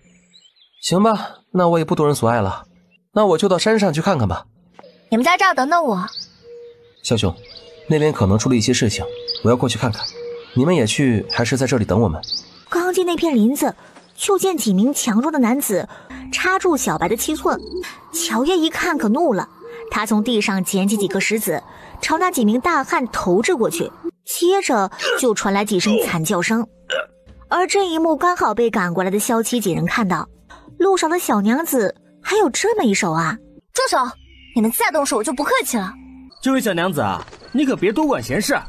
行吧，那我也不夺人所爱了，那我就到山上去看看吧。你们在这儿等等我。肖兄，那边可能出了一些事情，我要过去看看。你们也去，还是在这里等我们？刚进那片林子，就见几名强壮的男子插住小白的7寸。乔爷一看可怒了，他从地上捡起几颗石子，朝那几名大汉投掷过去，接着就传来几声惨叫声。而这一幕刚好被赶过来的萧七几人看到，路上的小娘子还有这么一手啊！住手！你们再动手我就不客气了。这位小娘子啊，你可别多管闲事。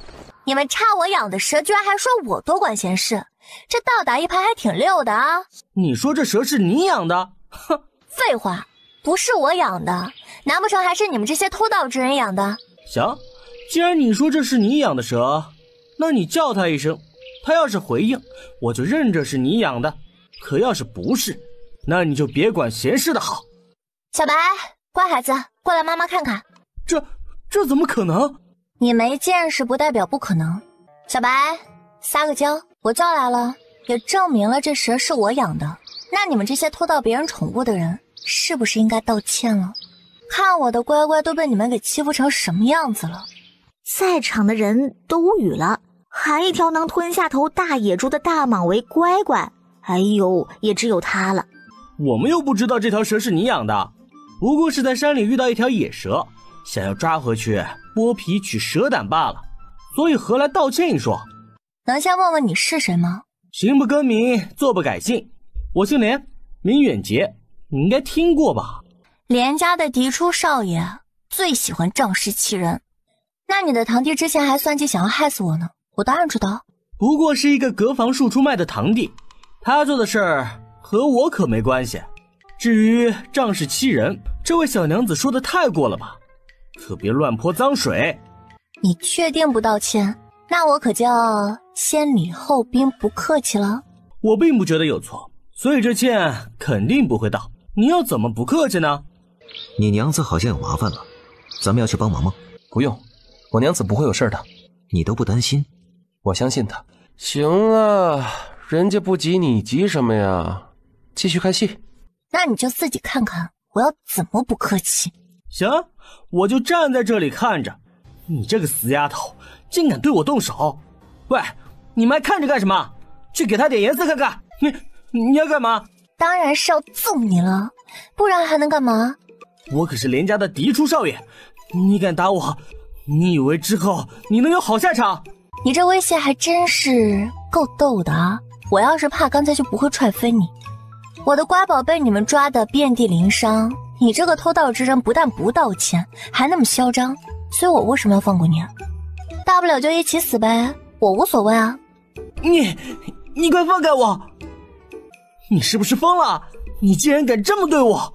你们插我养的蛇，居然还说我多管闲事，这倒打一耙还挺溜的啊！你说这蛇是你养的？哼！废话，不是我养的，难不成还是你们这些偷盗之人养的？行，既然你说这是你养的蛇，那你叫他一声，他要是回应，我就认这是你养的；可要是不是，那你就别管闲事的好。小白，乖孩子，过来妈妈看看。这怎么可能？你没见识不代表不可能。小白，撒个娇，我叫来了，也证明了这蛇是我养的。那你们这些偷盗别人宠物的人，是不是应该道歉了？看我的乖乖都被你们给欺负成什么样子了。在场的人都无语了，喊一条能吞下头大野猪的大蟒为乖乖，哎呦，也只有他了。我们又不知道这条蛇是你养的，不过是在山里遇到一条野蛇，想要抓回去剥皮取蛇胆罢了，所以何来道歉一说？能先问问你是谁吗？行不更名，坐不改姓，我姓连，名远杰，你应该听过吧？连家的嫡出少爷最喜欢仗势欺人，那你的堂弟之前还算计想要害死我呢，我当然知道。不过是一个隔房庶出卖的堂弟，他做的事儿和我可没关系。至于仗势欺人，这位小娘子说的太过了吧，可别乱泼脏水。你确定不道歉？那我可就要先礼后兵，不客气了。我并不觉得有错，所以这歉肯定不会道。你要怎么不客气呢？你娘子好像有麻烦了，咱们要去帮忙吗？不用，我娘子不会有事的。你都不担心？我相信她。行了，人家不急你急什么呀？继续看戏。那你就自己看看我要怎么不客气。行，我就站在这里看着。你这个死丫头竟敢对我动手！喂，你们还看着干什么？去给他点颜色看看。你要干嘛？当然是要揍你了，不然还能干嘛？我可是连家的嫡出少爷，你敢打我，你以为之后你能有好下场？你这威胁还真是够逗的啊！我要是怕，刚才就不会踹飞你。我的乖宝被你们抓得遍地鳞伤，你这个偷盗之人不但不道歉，还那么嚣张，所以我为什么要放过你？大不了就一起死呗，我无所谓啊。你快放开我！你是不是疯了？你竟然敢这么对我！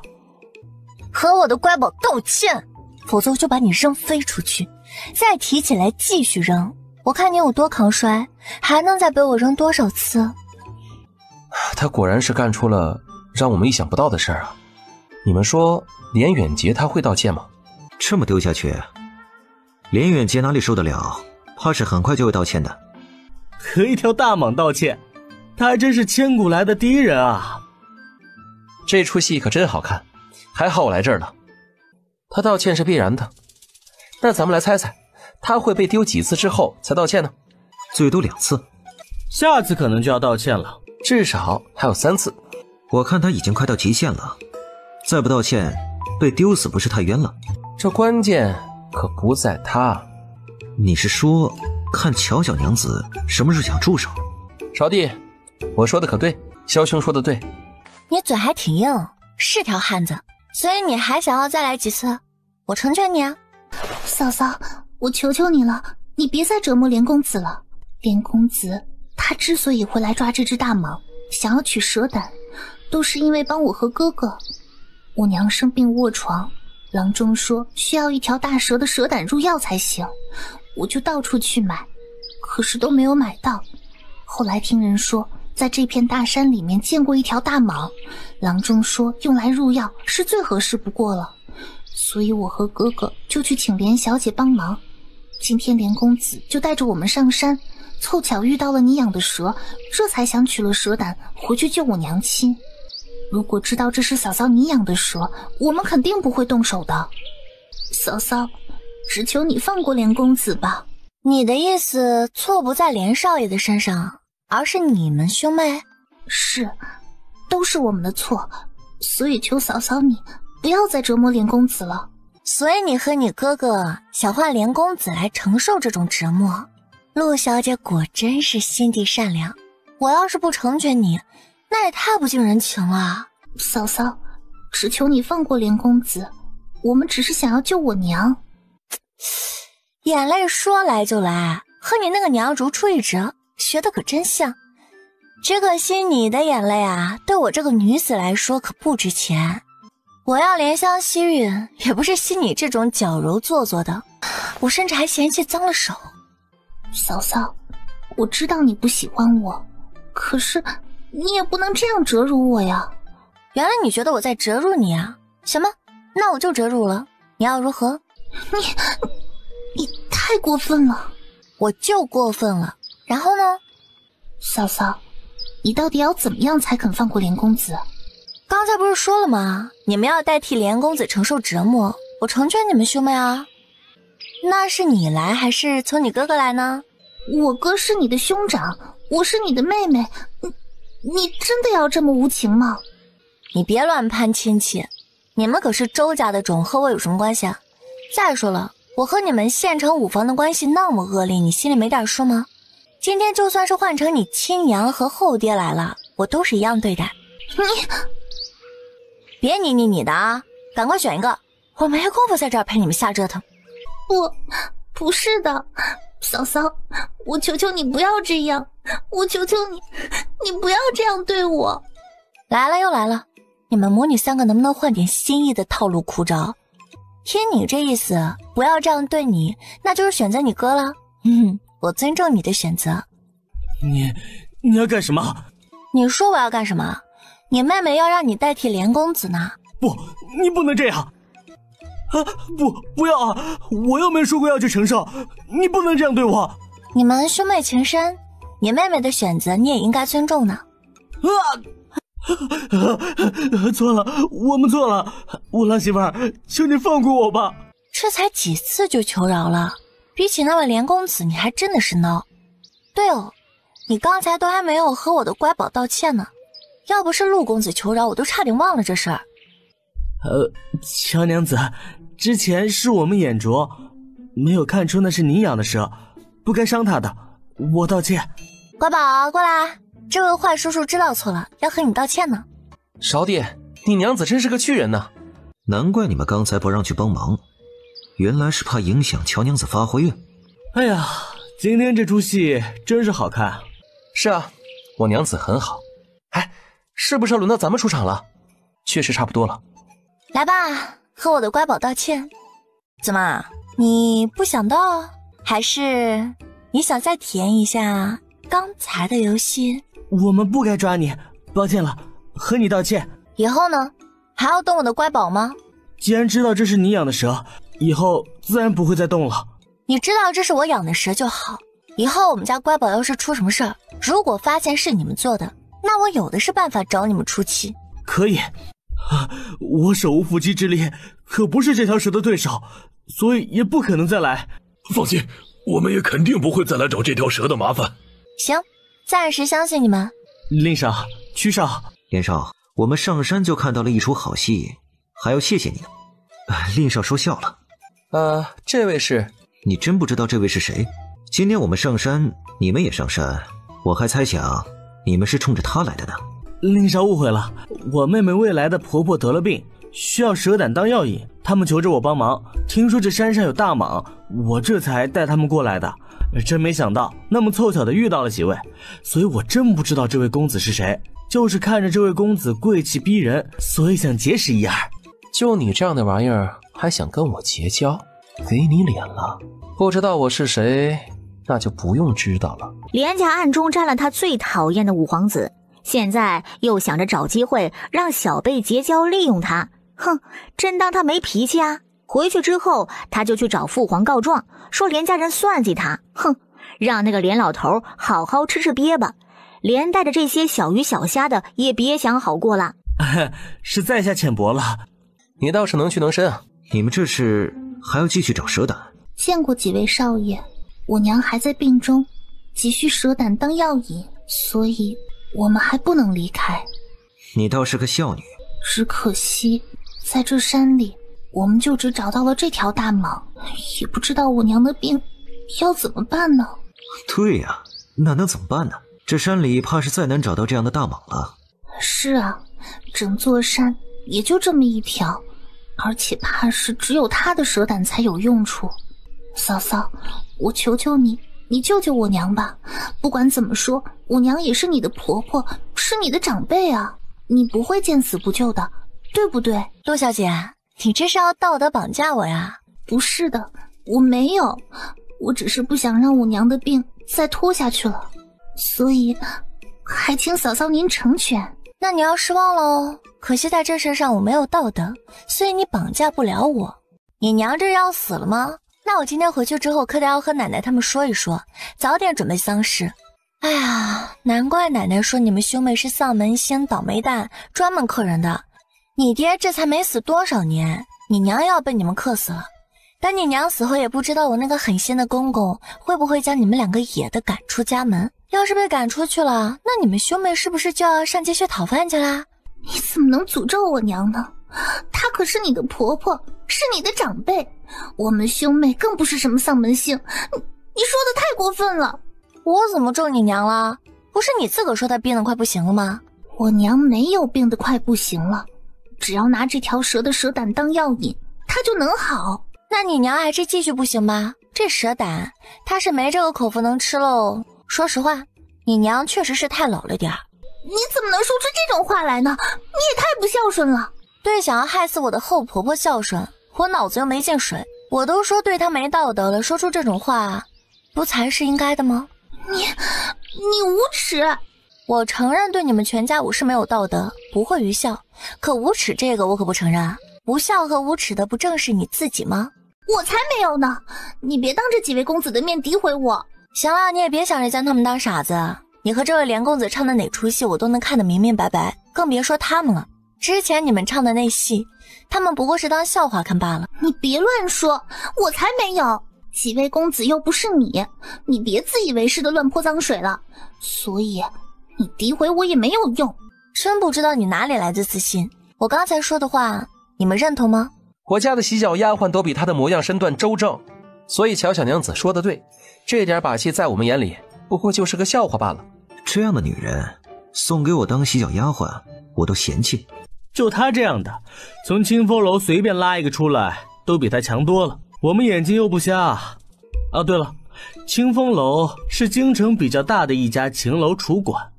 和我的乖宝道歉，否则我就把你扔飞出去，再提起来继续扔，我看你有多抗摔，还能再被我扔多少次。他果然是干出了让我们意想不到的事儿啊！你们说连远杰他会道歉吗？这么丢下去，连远杰哪里受得了？怕是很快就会道歉的。和一条大蟒道歉，他还真是千古来的第一人啊！这出戏可真好看，还好我来这儿了。他道歉是必然的，那咱们来猜猜，他会被丢几次之后才道歉呢？最多2次，下次可能就要道歉了，至少还有3次。我看他已经快到极限了，再不道歉，被丢死不是太冤了？这关键可不在他。你是说，看乔小娘子什么时候想住手？少帝，我说的可对，萧兄说的对。你嘴还挺硬，是条汉子，所以你还想要再来几次？我成全你啊！嫂嫂，我求求你了，你别再折磨连公子了。连公子他之所以会来抓这只大蟒，想要取蛇胆，都是因为帮我和哥哥。我娘生病卧床，郎中说需要一条大蛇的蛇胆入药才行，我就到处去买，可是都没有买到。后来听人说在这片大山里面见过一条大蟒，郎中说用来入药是最合适不过了，所以我和哥哥就去请连小姐帮忙。今天连公子就带着我们上山，凑巧遇到了你养的蛇，这才想取了蛇胆回去救我娘亲。如果知道这是嫂嫂你养的蛇，我们肯定不会动手的。嫂嫂，只求你放过连公子吧。你的意思错不在连少爷的身上，而是你们兄妹？是，都是我们的错，所以求嫂嫂你不要再折磨连公子了。所以你和你哥哥想换连公子来承受这种折磨。陆小姐果真是心地善良，我要是不成全你，那也太不近人情了。嫂嫂，只求你放过连公子，我们只是想要救我娘。眼泪说来就来，和你那个娘如出一辙，学的可真像。只可惜你的眼泪啊，对我这个女子来说可不值钱。我要怜香惜玉，也不是惜你这种矫揉做作的，我甚至还嫌弃脏了手。嫂嫂，我知道你不喜欢我，可是你也不能这样折辱我呀。原来你觉得我在折辱你啊？行吧，那我就折辱了，你要如何？你太过分了。我就过分了，然后呢？嫂嫂，你到底要怎么样才肯放过连公子？刚才不是说了吗？你们要代替连公子承受折磨，我成全你们兄妹啊。那是你来还是从你哥哥来呢？我哥是你的兄长，我是你的妹妹，你真的要这么无情吗？你别乱攀亲戚，你们可是周家的种，和我有什么关系啊？再说了，我和你们县城五房的关系那么恶劣，你心里没点数吗？今天就算是换成你亲娘和后爹来了，我都是一样对待。别你的啊，赶快选一个，我没工夫在这儿陪你们瞎折腾。不是的，嫂嫂，我求求你不要这样，我求求你，你不要这样对我。来了又来了，你们母女三个能不能换点新意的套路哭招？听你这意思，不要这样对你，那就是选择你哥了。我尊重你的选择。你要干什么？你说我要干什么？你妹妹要让你代替连公子呢。不，你不能这样。不要啊！我又没说过要去承受，你不能这样对我。你们兄妹情深，你妹妹的选择你也应该尊重呢。错了，我们错了，五郎媳妇儿，求你放过我吧。这才几次就求饶了，比起那位连公子，你还真的是孬。对哦，你刚才都还没有和我的乖宝道歉呢，要不是陆公子求饶，我都差点忘了这事儿。乔娘子，之前是我们眼拙，没有看出那是你养的蛇，不该伤它的，我道歉。乖宝，过来，这位坏叔叔知道错了，要和你道歉呢。少弟，你娘子真是个巨人呢。难怪你们刚才不让去帮忙，原来是怕影响乔娘子发挥啊。哎呀，今天这出戏真是好看。是啊，我娘子很好。哎，是不是轮到咱们出场了？确实差不多了。来吧，和我的乖宝道歉。怎么，你不想道？还是你想再体验一下刚才的游戏？我们不该抓你，抱歉了，和你道歉。以后呢，还要动我的乖宝吗？既然知道这是你养的蛇，以后自然不会再动了。你知道这是我养的蛇就好，以后我们家乖宝要是出什么事儿，如果发现是你们做的，那我有的是办法找你们出气。可以。我手无缚鸡之力，可不是这条蛇的对手，所以也不可能再来。放心，我们也肯定不会再来找这条蛇的麻烦。行，暂时相信你们。令少，屈少，连少，我们上山就看到了一出好戏，还要谢谢你。令少说笑了。这位是？你真不知道这位是谁？今天我们上山，你们也上山，我还猜想你们是冲着他来的呢。令少误会了，我妹妹未来的婆婆得了病，需要蛇胆当药引，他们求着我帮忙。听说这山上有大蟒，我这才带他们过来的。真没想到那么凑巧的遇到了几位，所以我真不知道这位公子是谁，就是看着这位公子贵气逼人，所以想结识一二。就你这样的玩意儿还想跟我结交？给你脸了。不知道我是谁，那就不用知道了。连家暗中沾了他最讨厌的五皇子，现在又想着找机会让小贝结交利用他，哼，真当他没脾气啊。回去之后他就去找父皇告状，说连家人算计他，哼，让那个连老头好好吃吃鳖吧，连带着这些小鱼小虾的也别想好过了。是在下浅薄了。你倒是能屈能伸啊。你们这是还要继续找蛇胆？见过几位少爷，我娘还在病中，急需蛇胆当药引，所以我们还不能离开。你倒是个孝女。只可惜在这山里我们就只找到了这条大蟒，也不知道我娘的病要怎么办呢？对呀，那能怎么办呢？这山里怕是再难找到这样的大蟒了。是啊，整座山也就这么一条，而且怕是只有它的蛇胆才有用处。嫂嫂，我求求你，你救救我娘吧！不管怎么说，我娘也是你的婆婆，是你的长辈啊，你不会见死不救的，对不对？陆小姐，你这是要道德绑架我呀？不是的，我没有，我只是不想让我娘的病再拖下去了，所以还请嫂嫂您成全。那你要失望喽，可惜在这事上我没有道德，所以你绑架不了我。你娘这是要死了吗？那我今天回去之后可得要和奶奶他们说一说，早点准备丧事。哎呀，难怪奶奶说你们兄妹是丧门星倒霉蛋，专门克人的。你爹这才没死多少年，你娘要被你们克死了。但你娘死后也不知道我那个狠心的公公会不会将你们两个野的赶出家门。要是被赶出去了，那你们兄妹是不是就要上街去讨饭去啦？你怎么能诅咒我娘呢？她可是你的婆婆，是你的长辈，我们兄妹更不是什么丧门星。你说的太过分了。我怎么咒你娘了？不是你自个说她病得快不行了吗？我娘没有病得快不行了，只要拿这条蛇的蛇胆当药引，她就能好。那你娘还是继续不行吧？这蛇胆她是没这个口福能吃喽。说实话，你娘确实是太老了点儿。你怎么能说出这种话来呢？你也太不孝顺了。对想要害死我的后婆婆孝顺，我脑子又没进水。我都说对她没道德了，说出这种话不才是应该的吗？你无耻！我承认对你们全家我是没有道德，不会愚孝，可无耻这个我可不承认。不孝和无耻的不正是你自己吗？我才没有呢！你别当着几位公子的面诋毁我。行了，你也别想着将他们当傻子。你和这位连公子唱的哪出戏我都能看得明明白白，更别说他们了。之前你们唱的那戏，他们不过是当笑话看罢了。你别乱说，我才没有。几位公子又不是你，你别自以为是的乱泼脏水了。所以你诋毁我也没有用。真不知道你哪里来的自信。我刚才说的话你们认同吗？我家的洗脚丫鬟都比她的模样身段周正，所以乔小娘子说的对，这点把戏在我们眼里不过就是个笑话罢了。这样的女人送给我当洗脚丫鬟我都嫌弃。就她这样的，从清风楼随便拉一个出来都比她强多了。我们眼睛又不瞎啊。对了，清风楼是京城比较大的一家秦楼楚馆。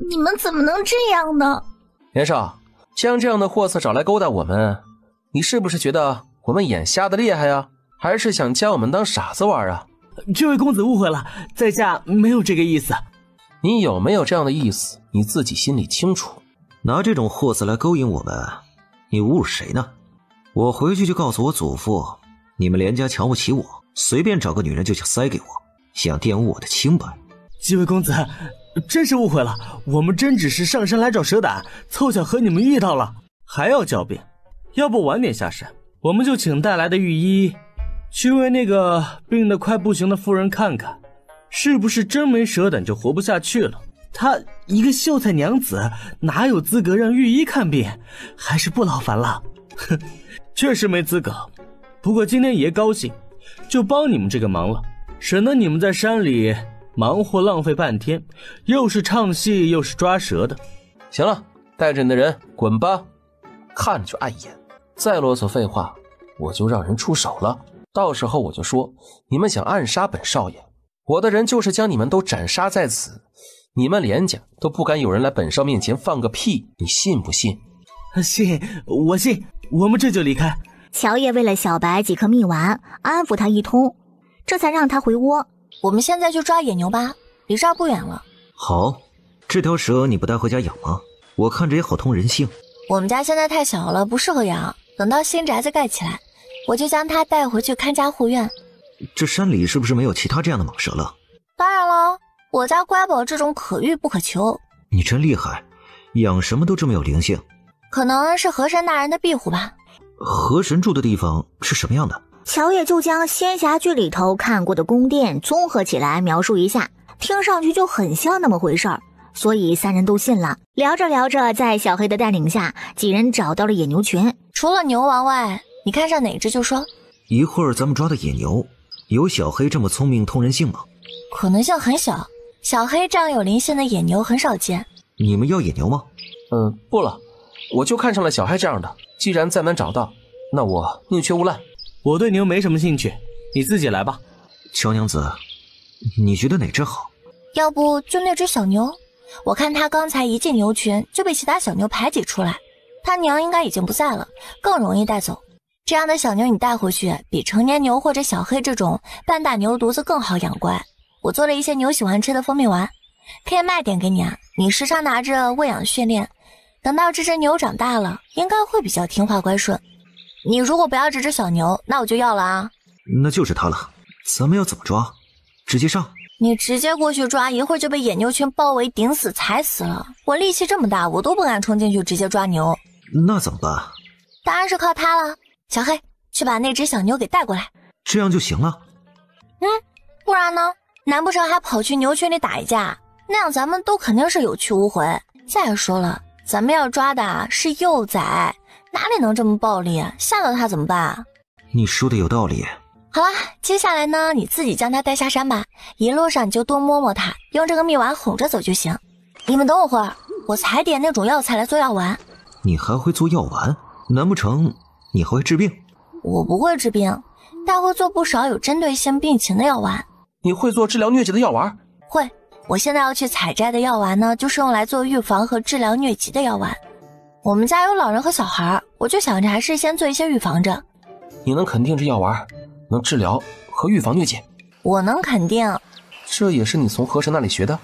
你们怎么能这样呢？年少，将这样的货色找来勾搭我们，你是不是觉得我们眼瞎的厉害啊？还是想将我们当傻子玩啊？这位公子误会了，在下没有这个意思。你有没有这样的意思，你自己心里清楚。拿这种货色来勾引我们，你侮辱谁呢？我回去就告诉我祖父，你们连家瞧不起我，随便找个女人就想塞给我，想玷污我的清白。几位公子，真是误会了，我们真只是上山来找蛇胆，凑巧和你们遇到了，还要狡辩。要不晚点下山，我们就请带来的御医去为那个病得快不行的妇人看看，是不是真没蛇胆就活不下去了。她一个秀才娘子，哪有资格让御医看病？还是不劳烦了。哼，确实没资格。不过今天爷高兴，就帮你们这个忙了，省得你们在山里忙活浪费半天，又是唱戏又是抓蛇的。行了，带着你的人滚吧，看着碍眼，再啰嗦废话我就让人出手了。到时候我就说你们想暗杀本少爷，我的人就是将你们都斩杀在此，你们连家都不敢有人来本少面前放个屁，你信不信？信，我信。我们这就离开。乔爷为了小白几颗蜜丸安抚他一通，这才让他回窝。我们现在就抓野牛吧，离这儿不远了。好，这条蛇你不带回家养吗？我看着也好通人性。我们家现在太小了，不适合养，等到新宅子盖起来，我就将它带回去看家护院。这山里是不是没有其他这样的蟒蛇了？当然了，我家乖宝这种可遇不可求。你真厉害，养什么都这么有灵性。可能是河神大人的庇护吧。河神住的地方是什么样的？乔野就将仙侠剧里头看过的宫殿综合起来描述一下，听上去就很像那么回事儿，所以三人都信了。聊着聊着，在小黑的带领下，几人找到了野牛群。除了牛王外，你看上哪只就说。一会儿咱们抓的野牛，有小黑这么聪明通人性吗？可能性很小，小黑这样有灵性的野牛很少见。你们要野牛吗？不了，我就看上了小黑这样的，既然再难找到，那我宁缺毋滥。我对牛没什么兴趣，你自己来吧。乔娘子，你觉得哪只好？要不就那只小牛，我看他刚才一进牛群就被其他小牛排挤出来，他娘应该已经不在了，更容易带走。这样的小牛你带回去，比成年牛或者小黑这种半大牛犊子更好养乖。我做了一些牛喜欢吃的蜂蜜丸，可以卖点给你啊，你时常拿着喂养训练，等到这只牛长大了，应该会比较听话乖顺。你如果不要这只小牛，那我就要了啊。那就是它了。咱们要怎么抓？直接上？你直接过去抓，一会儿就被野牛群包围顶死踩死了。我力气这么大，我都不敢冲进去直接抓牛。那怎么办？当然是靠它了。小黑，去把那只小牛给带过来。这样就行了？不然呢？难不成还跑去牛群里打一架？那样咱们都肯定是有去无回。再说了，咱们要抓的是幼崽，哪里能这么暴力？吓到他怎么办啊？你说的有道理。好了，接下来呢，你自己将他带下山吧。一路上你就多摸摸他，用这个蜜丸哄着走就行。你们等我会儿，我采点那种药材来做药丸。你还会做药丸？难不成你还会治病？我不会治病，但会做不少有针对性病情的药丸。你会做治疗疟疾的药丸？会。我现在要去采摘的药丸呢，就是用来做预防和治疗疟疾的药丸。我们家有老人和小孩，我就想着还是先做一些预防着。你能肯定这药丸能治疗和预防疟疾？我能肯定。这也是你从河神那里学的？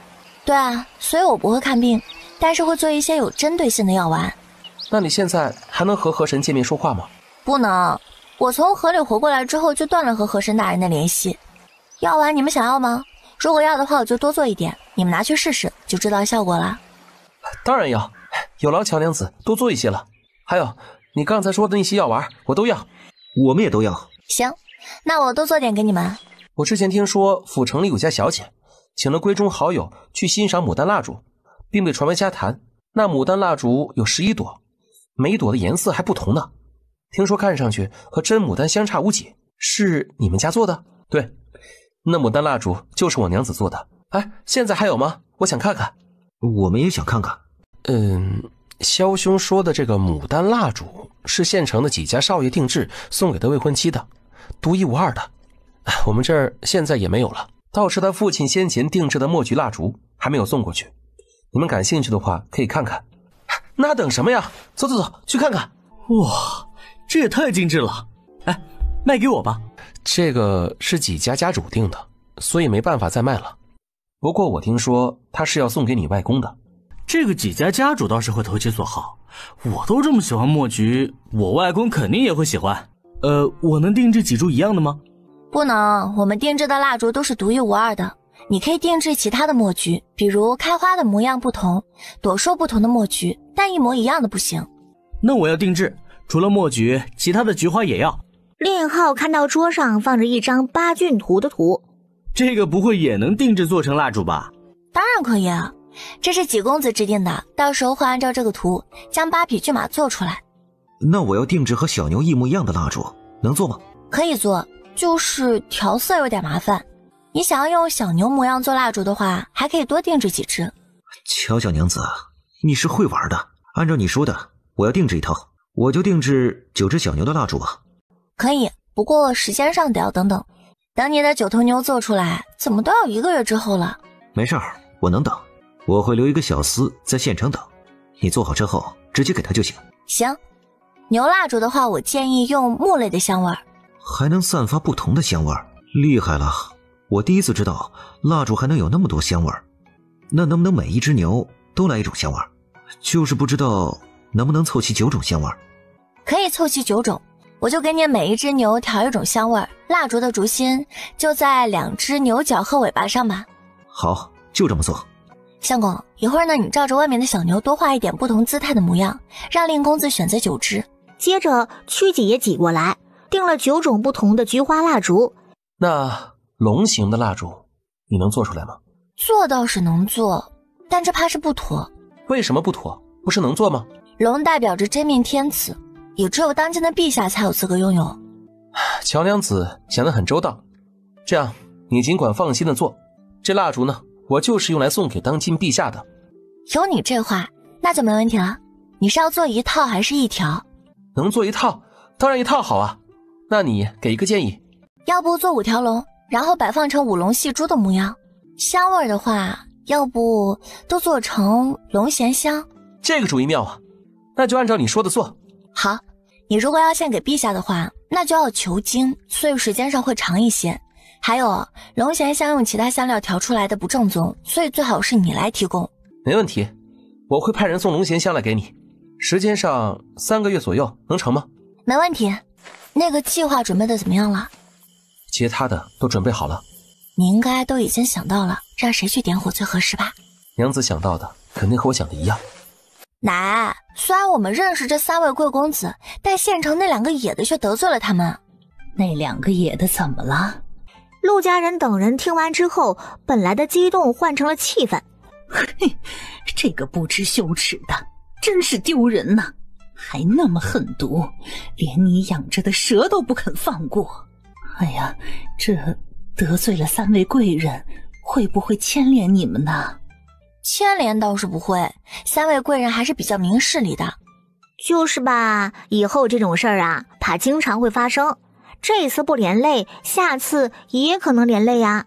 对啊，所以我不会看病，但是会做一些有针对性的药丸。那你现在还能和河神见面说话吗？不能，我从河里活过来之后就断了和河神大人的联系。药丸你们想要吗？如果要的话我就多做一点，你们拿去试试就知道效果了。当然要，有劳乔娘子多做一些了。还有你刚才说的那些药丸我都要。我们也都要。行，那我多做点给你们。我之前听说府城里有家小姐请了闺中好友去欣赏牡丹蜡烛，并被传为家坛。那牡丹蜡烛有11朵，每一朵的颜色还不同呢。听说看上去和真牡丹相差无几，是你们家做的？对，那牡丹蜡烛就是我娘子做的。哎，现在还有吗？我想看看。我们也想看看。萧兄说的这个牡丹蜡烛是县城的几家少爷定制送给他未婚妻的，独一无二的。我们这儿现在也没有了，倒是他父亲先前定制的墨菊蜡烛还没有送过去。你们感兴趣的话可以看看。那等什么呀？走走走，去看看。哇，这也太精致了。哎，卖给我吧。这个是几家家主定的，所以没办法再卖了。不过我听说他是要送给你外公的。这个几家家主倒是会投其所好，我都这么喜欢墨菊，我外公肯定也会喜欢。我能定制几株一样的吗？不能，我们定制的蜡烛都是独一无二的。你可以定制其他的墨菊，比如开花的模样不同，朵数不同的墨菊，但一模一样的不行。那我要定制，除了墨菊，其他的菊花也要。令浩看到桌上放着一张八骏图的图，这个不会也能定制做成蜡烛吧？当然可以啊，这是几公子制定的，到时候会按照这个图将8匹骏马做出来。那我要定制和小牛一模一样的蜡烛，能做吗？可以做，就是调色有点麻烦。你想要用小牛模样做蜡烛的话，还可以多定制几只。乔小娘子，你是会玩的。按照你说的，我要定制一套，我就定制9只小牛的蜡烛吧。可以，不过时间上得要等等。等你的9头牛做出来，怎么都要1个月之后了。没事儿，我能等。我会留一个小厮在县城等，你做好之后直接给他就行。行，牛蜡烛的话，我建议用木类的香味儿，还能散发不同的香味儿，厉害了！我第一次知道蜡烛还能有那么多香味儿。那能不能每一只牛都来一种香味儿？就是不知道能不能凑齐9种香味儿。可以凑齐9种，我就给你每一只牛调一种香味儿。蜡烛的烛芯就在2只牛角和尾巴上吧。好，就这么做。相公，一会儿呢，你照着外面的小牛多画一点不同姿态的模样，让令公子选择9只。接着曲姐也挤过来，定了9种不同的菊花蜡烛。那龙形的蜡烛你能做出来吗？做倒是能做，但这怕是不妥。为什么不妥？不是能做吗？龙代表着真命天子，也只有当今的陛下才有资格拥有。乔娘子想得很周到，这样你尽管放心的做。这蜡烛呢，我就是用来送给当今陛下的。有你这话，那就没问题了。你是要做1套还是1条？能做1套，当然1套好啊。那你给一个建议。要不做5条龙，然后摆放成5龙戏珠的模样。香味的话，要不都做成龙涎香。这个主意妙啊，那就按照你说的做。好，你如果要献给陛下的话，那就要求精，所以时间上会长一些。还有龙涎香用其他香料调出来的不正宗，所以最好是你来提供。没问题，我会派人送龙涎香来给你。时间上3个月左右，能成吗？没问题。那个计划准备的怎么样了？其他的都准备好了。你应该都已经想到了让谁去点火最合适吧？娘子想到的肯定和我想的一样。奶，虽然我们认识这3位贵公子，但县城那2个野的却得罪了他们。那2个野的怎么了？陆家人等人听完之后，本来的激动换成了气愤。嘿，这个不知羞耻的，真是丢人呐！还那么狠毒，连你养着的蛇都不肯放过。哎呀，这得罪了3位贵人，会不会牵连你们呢？牵连倒是不会，3位贵人还是比较明事理的。就是吧，以后这种事儿啊，怕经常会发生。这次不连累，下次也可能连累呀。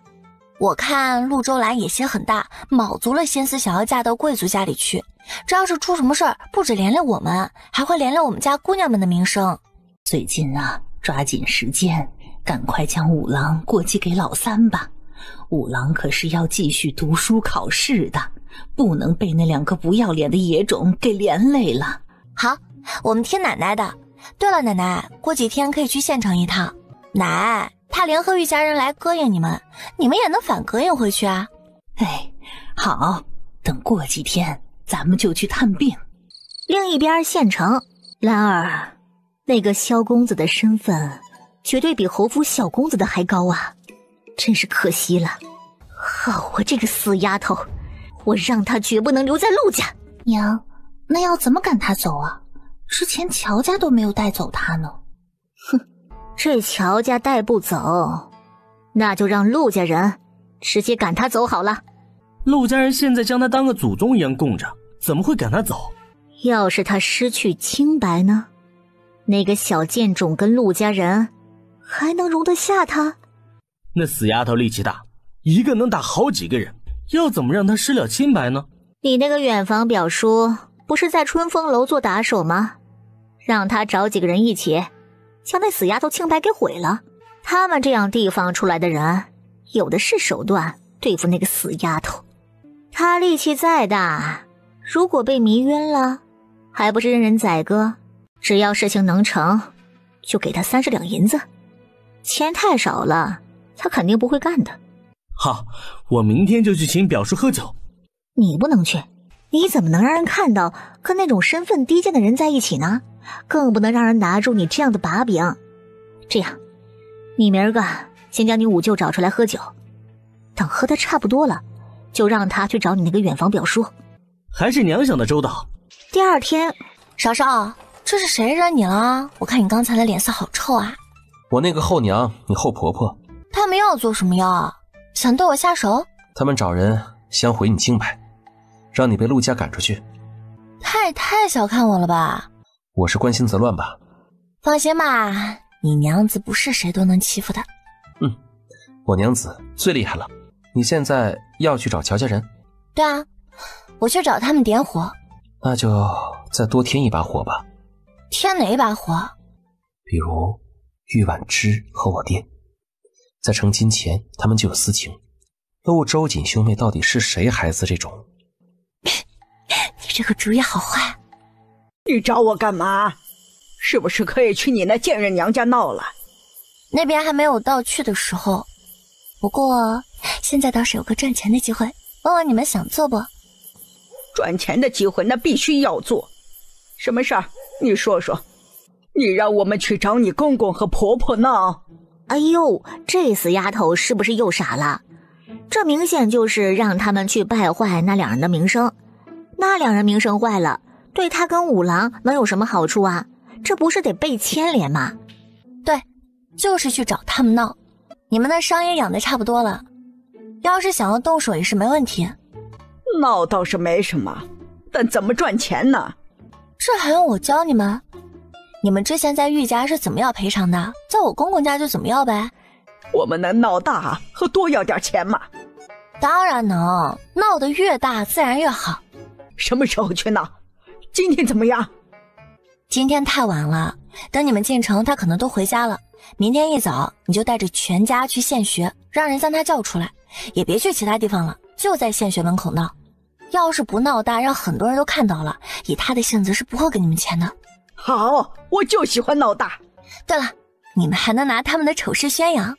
我看陆周兰野心很大，卯足了心思想要嫁到贵族家里去。这要是出什么事儿，不止连累我们，还会连累我们家姑娘们的名声。最近啊，抓紧时间，赶快将五郎过继给老三吧。五郎可是要继续读书考试的，不能被那2个不要脸的野种给连累了。好，我们听奶奶的。对了，奶奶，过几天可以去县城一趟。奶，他联合玉家人来膈应你们，你们也能反膈应回去啊。哎，好，等过几天咱们就去探病。另一边县城，兰儿，那个萧公子的身份绝对比侯府小公子的还高啊，真是可惜了。好啊，这个死丫头，我让她绝不能留在陆家。娘，那要怎么赶她走啊？之前乔家都没有带走她呢。哼，这乔家带不走，那就让陆家人直接赶她走好了。陆家人现在将她当个祖宗一样供着，怎么会赶她走？要是她失去清白呢？那个小贱种跟陆家人还能容得下她？那死丫头力气大，一个能打好几个人，要怎么让她失了清白呢？你那个远房表叔不是在春风楼做打手吗？让他找几个人一起将那死丫头清白给毁了。他们这样地方出来的人有的是手段对付那个死丫头。他力气再大，如果被迷晕了，还不是任人宰割？只要事情能成，就给他30两银子。钱太少了，他肯定不会干的。好，我明天就去请表叔喝酒。你不能去，你怎么能让人看到跟那种身份低贱的人在一起呢？更不能让人拿住你这样的把柄。这样，你明儿个先将你五舅找出来喝酒，等喝得差不多了，就让他去找你那个远房表叔。还是娘想的周到。第二天，嫂嫂，这是谁惹你了？我看你刚才的脸色好臭啊。我那个后娘，你后婆婆。他们要做什么呀？想对我下手？他们找人想毁你清白，让你被陆家赶出去。他也太小看我了吧。我是关心则乱吧。放心吧，你娘子不是谁都能欺负的。我娘子最厉害了。你现在要去找乔家人？对啊，我去找他们点火。那就再多添一把火吧。添哪一把火？比如玉婉之和我爹，在成亲前他们就有私情。陆周瑾兄妹到底是谁孩子这种？你这个主意好坏。你找我干嘛？是不是可以去你那贱人娘家闹了？那边还没有到去的时候。不过现在倒是有个赚钱的机会，问问你们想做不？赚钱的机会那必须要做。什么事儿？你说说。你让我们去找你公公和婆婆闹？哎呦，这死丫头是不是又傻了？这明显就是让他们去败坏那2人的名声。那2人名声坏了，对他跟五郎能有什么好处啊？这不是得被牵连吗？对，就是去找他们闹。你们的伤也养得差不多了，要是想要动手也是没问题。闹倒是没什么，但怎么赚钱呢？这还用我教你们？你们之前在玉家是怎么要赔偿的，在我公公家就怎么要呗。我们能闹大和多要点钱吗？当然能，闹得越大自然越好。什么时候去闹？今天怎么样？今天太晚了，等你们进城他可能都回家了。明天一早你就带着全家去县学，让人将他叫出来，也别去其他地方了，就在县学门口闹。要是不闹大，让很多人都看到了，以他的性子是不会给你们钱的。好，我就喜欢闹大。对了，你们还能拿他们的丑事宣扬。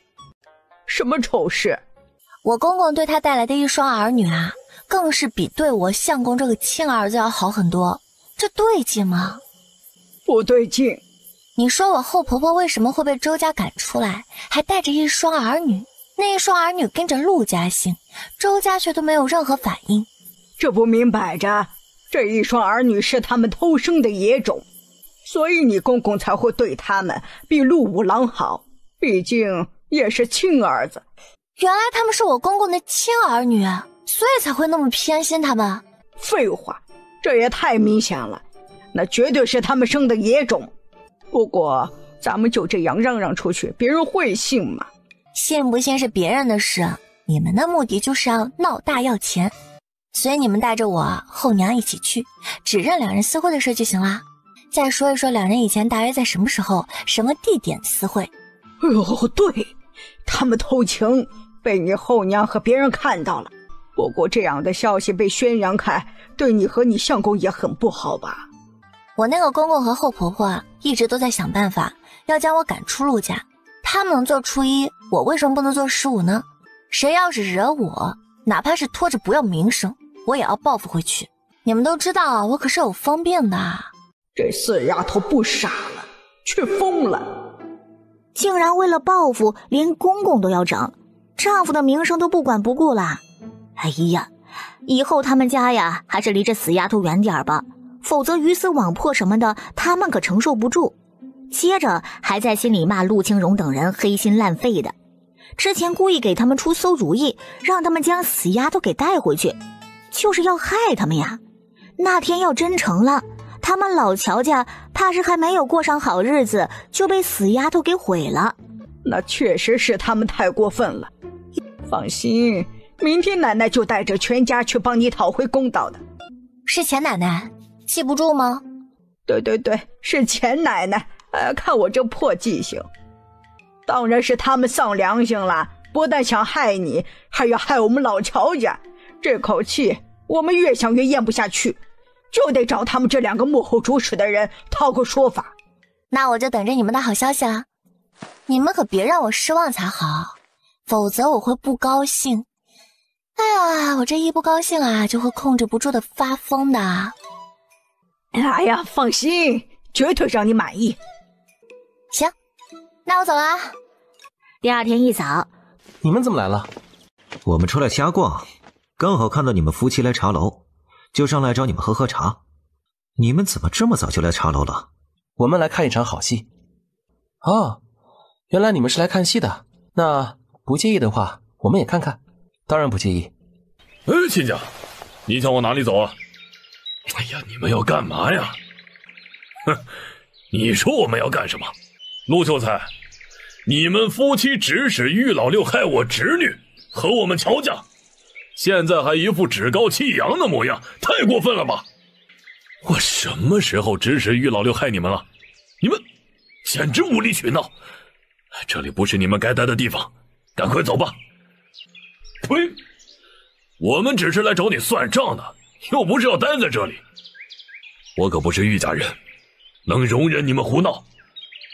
什么丑事？我公公对他带来的1双儿女啊，更是比对我相公这个亲儿子要好很多。这对劲吗？不对劲。你说我后婆婆为什么会被周家赶出来，还带着一双儿女？那一双儿女跟着陆家姓，周家却都没有任何反应。这不明摆着，这一双儿女是他们偷生的野种，所以你公公才会对他们比陆五郎好，毕竟也是亲儿子。原来他们是我公公的亲儿女，所以才会那么偏心他们。废话，这也太明显了，那绝对是他们生的野种。不过咱们就这样嚷嚷出去，别人会信吗？信不信是别人的事，你们的目的就是要闹大要钱，所以你们带着我后娘一起去，只认两人私会的事就行啦。再说一说两人以前大约在什么时候、什么地点私会。对，他们偷情被你后娘和别人看到了。不过这样的消息被宣扬开，对你和你相公也很不好吧？我那个公公和后婆婆一直都在想办法要将我赶出陆家，他们能做初一，我为什么不能做15呢？谁要是惹我，哪怕是拖着不要名声，我也要报复回去。你们都知道我可是有疯病的。这四丫头不傻了，却疯了，竟然为了报复连公公都要整，丈夫的名声都不管不顾啦。哎呀，以后他们家呀还是离这死丫头远点吧，否则鱼死网破什么的他们可承受不住。接着还在心里骂陆清荣等人黑心烂肺的，之前故意给他们出馊主意，让他们将死丫头给带回去，就是要害他们呀。那天要真成了，他们老乔家怕是还没有过上好日子，就被死丫头给毁了。那确实是他们太过分了。放心，明天奶奶就带着全家去帮你讨回公道的。是钱奶奶，记不住吗？对，是钱奶奶。看我这破记性，当然是他们丧良心了，不但想害你，还要害我们老乔家。这口气我们越想越咽不下去，就得找他们这2个幕后主使的人讨个说法。那我就等着你们的好消息了，你们可别让我失望才好，否则我会不高兴。哎呀，我这一不高兴啊，就会控制不住的发疯的。哎呀，放心，绝对让你满意。行，那我走了啊。第二天一早，你们怎么来了？我们出来瞎逛，刚好看到你们夫妻来茶楼，就上来找你们喝茶。你们怎么这么早就来茶楼了？我们来看一场好戏。哦，原来你们是来看戏的，那不介意的话我们也看看。当然不介意。亲家，你想往哪里走啊？哎呀，你们要干嘛呀？哼，你说我们要干什么？陆秀才，你们夫妻指使玉老六害我侄女和我们乔家，现在还一副趾高气扬的模样，太过分了吧？我什么时候指使玉老六害你们了？你们简直无理取闹！这里不是你们该待的地方，赶快走吧。呸！我们只是来找你算账的，又不是要待在这里。我可不是玉家人，能容忍你们胡闹。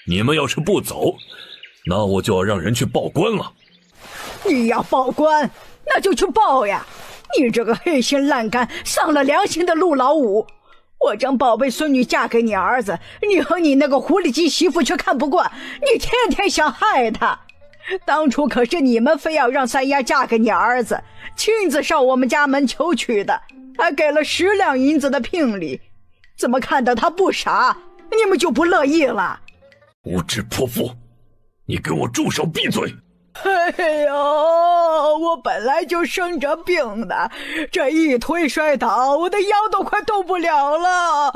你们要是不走，那我就要让人去报官了。你要报官，那就去报呀！你这个黑心烂肝、丧了良心的陆老五，我将宝贝孙女嫁给你儿子，你和你那个狐狸精媳妇却看不惯，你天天想害她。当初可是你们非要让三丫嫁给你儿子，亲自上我们家门求娶的，还给了10两银子的聘礼。怎么看到他不傻，你们就不乐意了？无知泼妇，你给我住手，闭嘴！哎呦，我本来就生着病的，这一推摔倒，我的腰都快动不了了。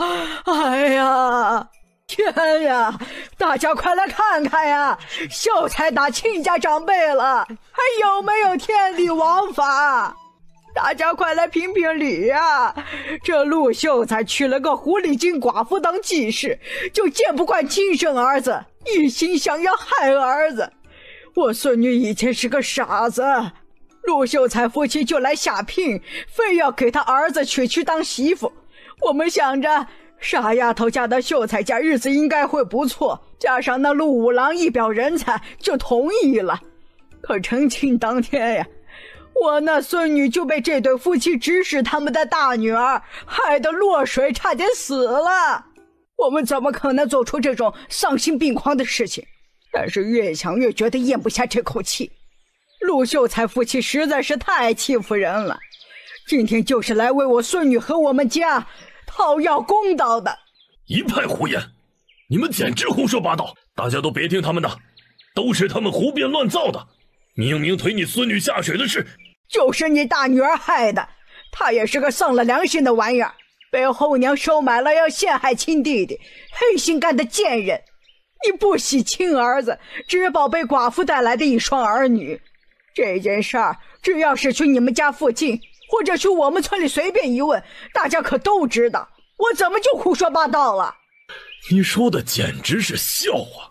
哎呀，天呀，大家快来看看呀，秀才打亲家长辈了，还有没有天理王法？大家快来评评理呀！这陆秀才娶了个狐狸精寡妇当继室，就见不惯亲生儿子，一心想要害儿子。我孙女以前是个傻子，陆秀才夫妻就来下聘，非要给他儿子娶去当媳妇。我们想着傻丫头嫁到秀才家，日子应该会不错，加上那陆五郎一表人才，就同意了。可成亲当天呀，我那孙女就被这对夫妻指使他们的大女儿害得落水差点死了。我们怎么可能做出这种丧心病狂的事情？但是越想越觉得咽不下这口气。陆秀才夫妻实在是太欺负人了，今天就是来为我孙女和我们家讨要公道的。一派胡言，你们简直胡说八道，大家都别听他们的，都是他们胡编乱造的。明明推你孙女下水的事就是你大女儿害的，她也是个丧了良心的玩意儿，被后娘收买了要陷害亲弟弟，黑心干的贱人。你不惜亲儿子，只保被寡妇带来的一双儿女。这件事儿只要是去你们家附近或者去我们村里随便一问，大家可都知道，我怎么就胡说八道了？你说的简直是笑话，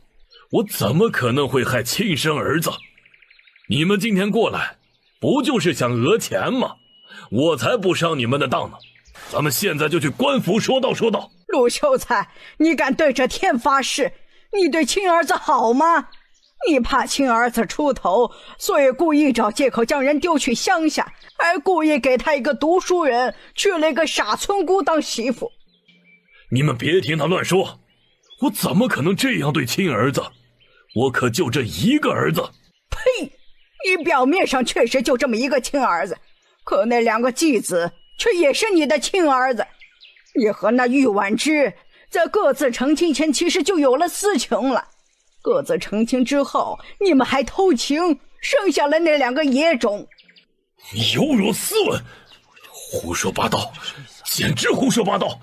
我怎么可能会害亲生儿子？你们今天过来不就是想讹钱吗？我才不上你们的当呢。咱们现在就去官府说道说道。陆秀才，你敢对着天发誓，你对亲儿子好吗？你怕亲儿子出头，所以故意找借口将人丢去乡下，还故意给他一个读书人，娶了一个傻村姑当媳妇。你们别听他乱说，我怎么可能这样对亲儿子？我可就这一个儿子。呸！你表面上确实就这么一个亲儿子，可那两个继子却也是你的亲儿子。你和那玉婉之在各自成亲前其实就有了私情了，各自成亲之后你们还偷情，生下了那两个野种。你有辱斯文，胡说八道，简直胡说八道。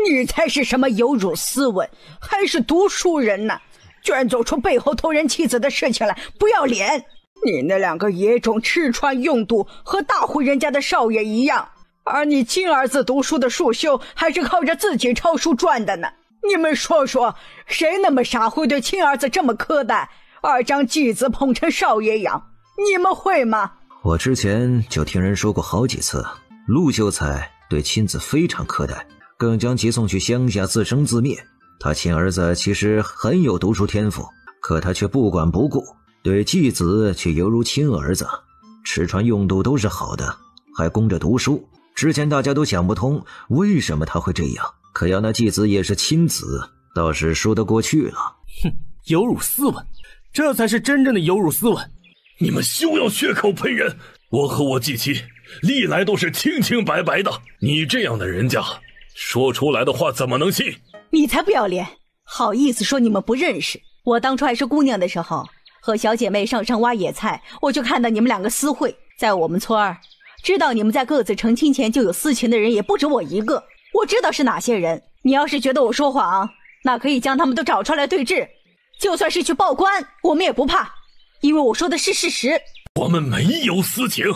你才是什么有辱斯文，还是读书人呢？居然做出背后偷人妻子的事情来，不要脸！你那两个野种吃穿用度和大户人家的少爷一样，而你亲儿子读书的束修还是靠着自己抄书赚的呢。你们说说，谁那么傻会对亲儿子这么苛待，而将继子捧成少爷养？你们会吗？我之前就听人说过好几次，陆秀才对亲子非常苛待，更将其送去乡下自生自灭。他亲儿子其实很有读书天赋，可他却不管不顾，对继子却犹如亲儿子，吃穿用度都是好的，还供着读书。之前大家都想不通为什么他会这样，可要那继子也是亲子，倒是说得过去了。哼，有辱斯文，这才是真正的有辱斯文。你们休要血口喷人，我和我继妻历来都是清清白白的，你这样的人家说出来的话怎么能信？你才不要脸，好意思说你们不认识。我当初还是姑娘的时候，和小姐妹上山挖野菜，我就看到你们两个私会。在我们村儿，知道你们在各自成亲前就有私情的人也不止我一个，我知道是哪些人。你要是觉得我说谎，那可以将他们都找出来对质，就算是去报官我们也不怕，因为我说的是事实。我们没有私情，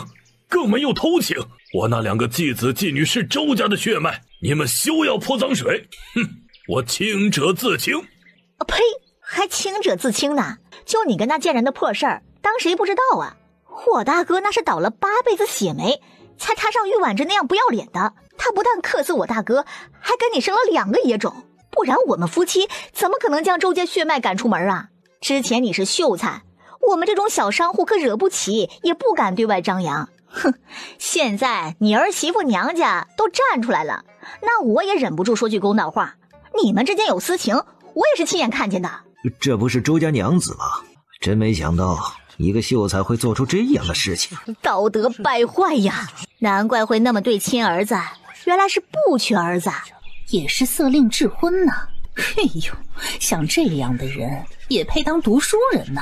更没有偷情，我那两个继子继女是周家的血脉，你们休要泼脏水。哼，我清者自清。呸，还清者自清呢？就你跟那贱人的破事儿，当谁不知道啊？我大哥那是倒了8辈子血霉，才摊上玉婉之那样不要脸的。他不但克死我大哥，还跟你生了2个野种，不然我们夫妻怎么可能将周家血脉赶出门啊？之前你是秀才，我们这种小商户可惹不起，也不敢对外张扬。哼，现在你儿媳妇娘家都站出来了，那我也忍不住说句公道话，你们之间有私情，我也是亲眼看见的。这不是周家娘子吗？真没想到一个秀才会做出这样的事情，道德败坏呀！难怪会那么对亲儿子，原来是不缺儿子，也是色令智昏呢。哎呦，像这样的人也配当读书人呢？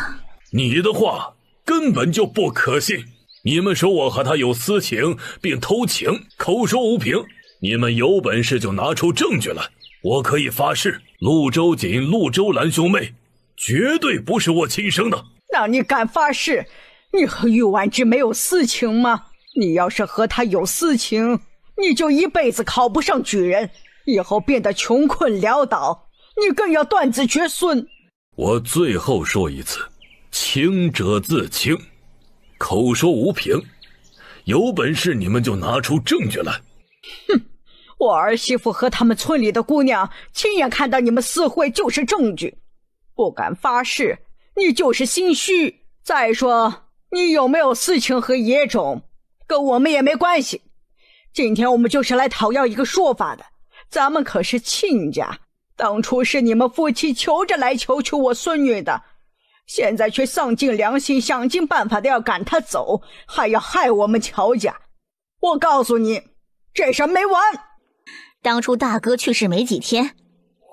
你的话根本就不可信。你们说我和他有私情并偷情，口说无凭，你们有本事就拿出证据来，我可以发誓，陆周瑾、陆周兰兄妹绝对不是我亲生的。那你敢发誓你和玉婉之没有私情吗？你要是和他有私情，你就一辈子考不上举人，以后变得穷困潦倒，你更要断子绝孙。我最后说一次，清者自清，口说无凭，有本事你们就拿出证据来。哼，我儿媳妇和他们村里的姑娘亲眼看到你们私会就是证据，不敢发誓你就是心虚。再说你有没有私情和野种，跟我们也没关系。今天我们就是来讨要一个说法的，咱们可是亲家，当初是你们夫妻求着来求去我孙女的，现在却丧尽良心，想尽办法的要赶她走，还要害我们乔家。我告诉你，这事没完。当初大哥去世没几天，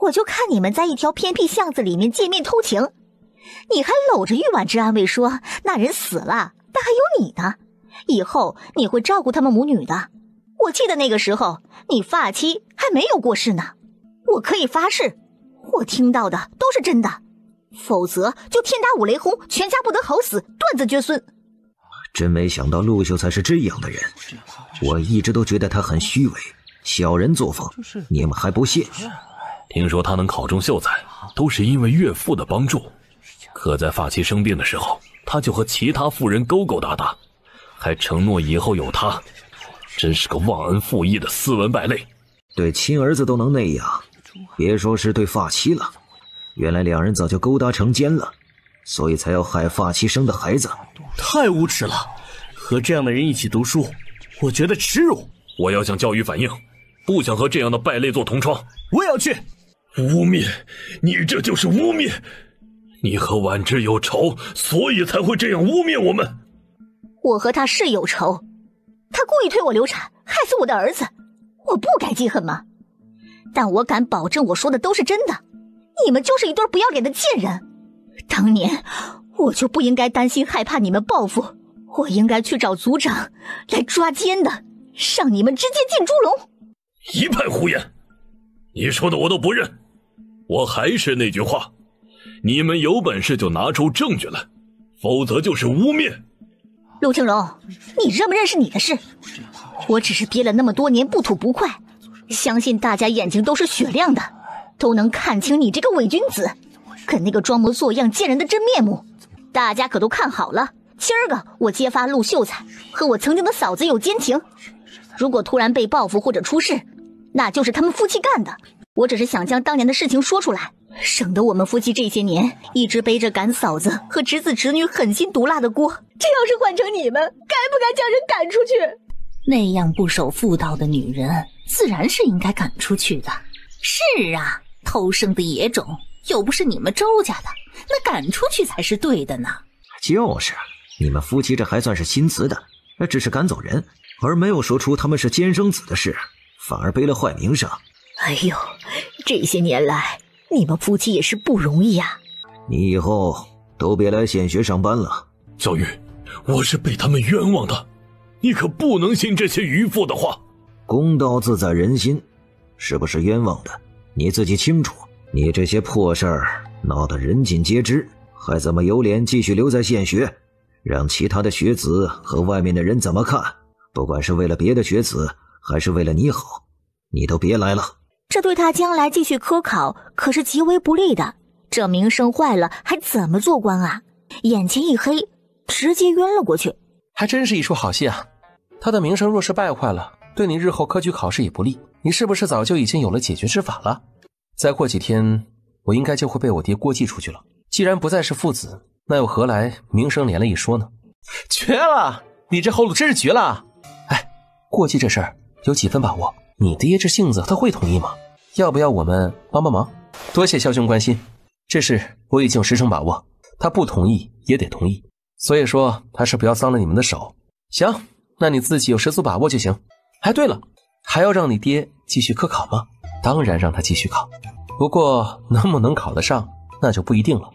我就看你们在一条偏僻巷子里面见面偷情，你还搂着玉婉之安慰说那人死了，但还有你呢，以后你会照顾他们母女的。我记得那个时候你发妻还没有过世呢，我可以发誓我听到的都是真的，否则就天打五雷轰，全家不得好死，断子绝孙。真没想到陆秀才是这样的人，我一直都觉得他很虚伪，小人作风，你们还不信？听说他能考中秀才，都是因为岳父的帮助。可在发妻生病的时候，他就和其他妇人勾勾搭搭，还承诺以后有他，真是个忘恩负义的斯文败类。对亲儿子都能那样，别说是对发妻了，原来两人早就勾搭成奸了，所以才要害发妻生的孩子。太无耻了！和这样的人一起读书，我觉得耻辱。我要向教育反映，不想和这样的败类做同窗。我也要去。污蔑！你这就是污蔑！你和婉之有仇，所以才会这样污蔑我们。我和他是有仇，他故意推我流产，害死我的儿子，我不该记恨吗？但我敢保证我说的都是真的，你们就是一对不要脸的贱人。当年我就不应该担心害怕你们报复，我应该去找族长来抓奸的，让你们直接进猪笼。一派胡言，你说的我都不认。我还是那句话，你们有本事就拿出证据来，否则就是污蔑。陆青龙，你认不认是你的事，我只是憋了那么多年不吐不快，相信大家眼睛都是雪亮的，都能看清你这个伪君子跟那个装模作样贱人的真面目。大家可都看好了，今儿个我揭发陆秀才和我曾经的嫂子有奸情，如果突然被报复或者出事，那就是他们夫妻干的。我只是想将当年的事情说出来，省得我们夫妻这些年一直背着赶嫂子和侄子侄女狠心毒辣的锅。这要是换成你们，该不该将人赶出去？那样不守妇道的女人，自然是应该赶出去的。是啊，偷生的野种，又不是你们周家的，那赶出去才是对的呢。就是，你们夫妻这还算是心慈的，只是赶走人，而没有说出他们是奸生子的事，反而背了坏名声。哎呦，这些年来你们夫妻也是不容易啊。你以后都别来县学上班了。小玉，我是被他们冤枉的，你可不能信这些渔夫的话。公道自在人心，是不是冤枉的你自己清楚。你这些破事儿闹得人尽皆知，还怎么有脸继续留在县学，让其他的学子和外面的人怎么看？不管是为了别的学子还是为了你好，你都别来了。这对他将来继续科考可是极为不利的，这名声坏了还怎么做官啊？眼前一黑，直接晕了过去。还真是一出好戏啊！他的名声若是败坏了，对你日后科举考试也不利。你是不是早就已经有了解决之法了？再过几天，我应该就会被我爹郭寄出去了。既然不再是父子，那又何来名声连了一说呢？绝了！你这后路真是绝了！哎，郭寄这事儿有几分把握？你爹这性子他会同意吗？要不要我们帮帮忙？多谢肖兄关心，这事我已经有10成把握，他不同意也得同意，所以说还是不要脏了你们的手。行，那你自己有10足把握就行。哎，对了，还要让你爹继续科考吗？当然让他继续考，不过能不能考得上那就不一定了。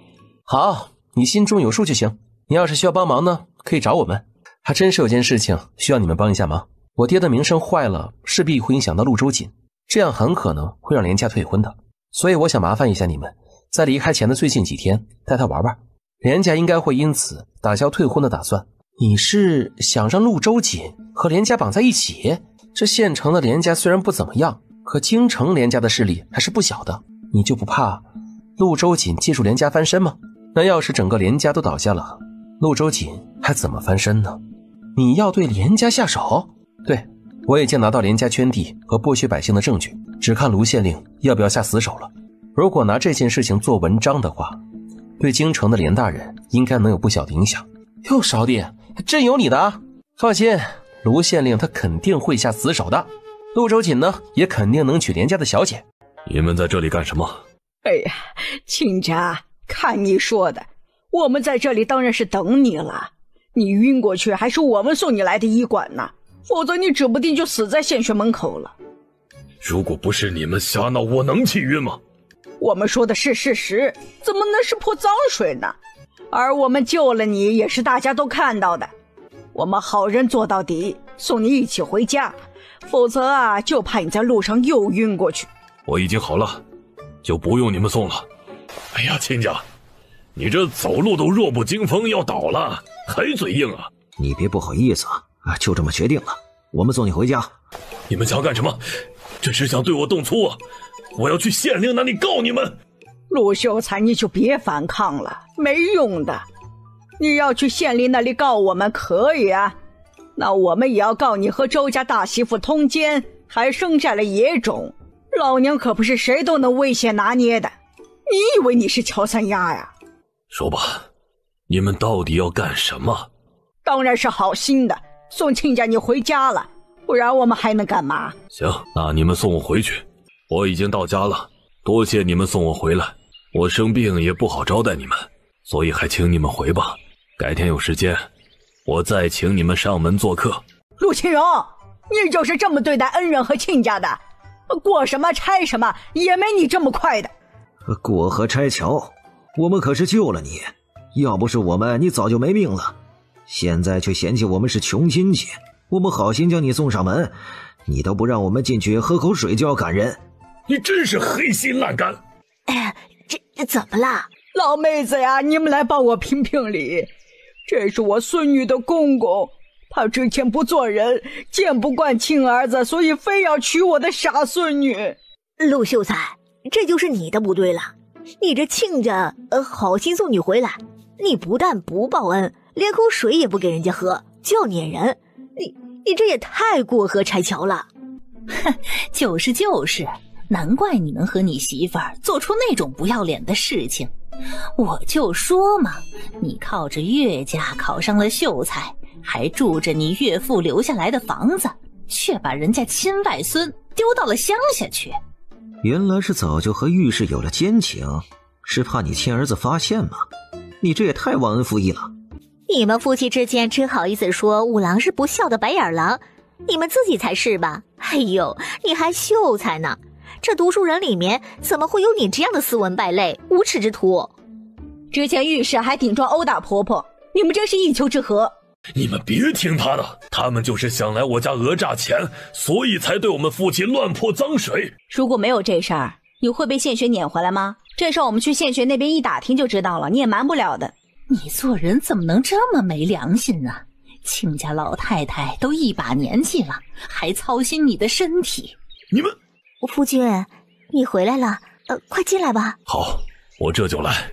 好，你心中有数就行。你要是需要帮忙呢，可以找我们。还真是有件事情需要你们帮一下忙。我爹的名声坏了，势必会影响到陆周瑾，这样很可能会让连家退婚的。所以我想麻烦一下你们，在离开前的最近几天带他玩玩，连家应该会因此打消退婚的打算。你是想让陆周瑾和连家绑在一起？这县城的连家虽然不怎么样，可京城连家的势力还是不小的，你就不怕陆周瑾借助连家翻身吗？那要是整个连家都倒下了，陆周瑾还怎么翻身呢？你要对连家下手？对，我已经拿到连家圈地和剥削百姓的证据，只看卢县令要不要下死手了。如果拿这件事情做文章的话，对京城的连大人应该能有不小的影响。哟，少弟，真有你的啊！放心，卢县令他肯定会下死手的。陆周锦呢，也肯定能娶连家的小姐。你们在这里干什么？哎呀，亲家，看你说的，我们在这里当然是等你了。你晕过去还是我们送你来的医馆呢，否则你指不定就死在献血门口了。如果不是你们瞎闹，我能气晕吗？我们说的是事实，怎么能是泼脏水呢？而我们救了你也是大家都看到的，我们好人做到底，送你一起回家，否则啊，就怕你在路上又晕过去。我已经好了，就不用你们送了。哎呀，亲家，你这走路都弱不禁风，要倒了，还嘴硬啊！你别不好意思啊，就这么决定了，我们送你回家。你们想干什么？这是想对我动粗啊！我要去县令那里告你们。陆秀才，你就别反抗了，没用的。你要去县令那里告我们可以啊，那我们也要告你和周家大媳妇通奸，还生下了野种。老娘可不是谁都能威胁拿捏的，你以为你是乔三丫呀？说吧，你们到底要干什么？当然是好心的，送亲家你回家了，不然我们还能干嘛？行，那你们送我回去，我已经到家了，多谢你们送我回来。我生病也不好招待你们，所以还请你们回吧。改天有时间，我再请你们上门做客。陆清荣，你就是这么对待恩人和亲家的？过什么拆什么，也没你这么快的。过河拆桥，我们可是救了你，要不是我们，你早就没命了。现在却嫌弃我们是穷亲戚，我们好心将你送上门，你都不让我们进去喝口水就要赶人，你真是黑心烂肝！哎，这怎么了？老妹子呀，你们来帮我评评理。这是我孙女的公公，他之前不做人，见不惯亲儿子，所以非要娶我的傻孙女。陆秀才，这就是你的不对了。你这亲家好心送你回来，你不但不报恩，连口水也不给人家喝，叫撵人，你这也太过河拆桥了。哼，就是，难怪你能和你媳妇儿做出那种不要脸的事情。我就说嘛，你靠着岳家考上了秀才，还住着你岳父留下来的房子，却把人家亲外孙丢到了乡下去。原来是早就和御史有了奸情，是怕你亲儿子发现吗？你这也太忘恩负义了。你们夫妻之间真好意思说五郎是不孝的白眼狼，你们自己才是吧？哎呦，你还秀才呢，这读书人里面怎么会有你这样的斯文败类、无耻之徒？之前御史还顶撞殴打婆婆，你们真是一丘之貉。你们别听他的，他们就是想来我家讹诈钱，所以才对我们夫妻乱泼脏水。如果没有这事儿，你会被县学撵回来吗？这事儿我们去县学那边一打听就知道了，你也瞒不了的。你做人怎么能这么没良心啊？亲家老太太都一把年纪了，还操心你的身体。你们，夫君，你回来了，快进来吧。好，我这就来。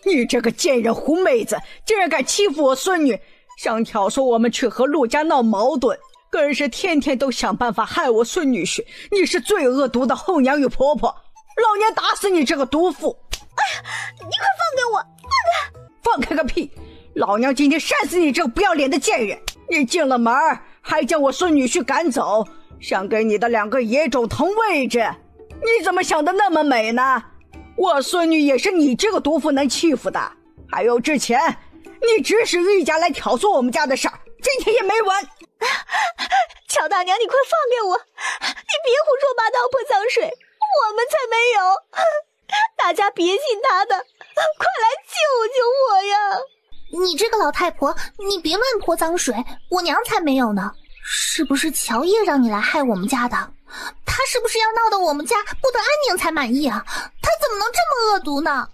你这个贱人狐妹子，竟然敢欺负我孙女，想挑唆我们去和陆家闹矛盾，更是天天都想办法害我孙女婿。你是最恶毒的后娘与婆婆，老娘打死你这个毒妇！哎呀，你快放开我，放开！放开个屁！老娘今天扇死你这个不要脸的贱人！你进了门还将我孙女婿赶走，想给你的两个野种腾位置，你怎么想的那么美呢？我孙女也是你这个毒妇能欺负的。还有之前你指使玉家来挑唆我们家的事儿，今天也没完。乔大娘，你快放开我，你别胡说八道泼脏水，我们才没有。大家别信他的，快来救救我呀！你这个老太婆，你别乱泼脏水，我娘才没有呢。是不是乔叶让你来害我们家的？他是不是要闹得我们家不得安宁才满意啊？他怎么能这么恶毒呢？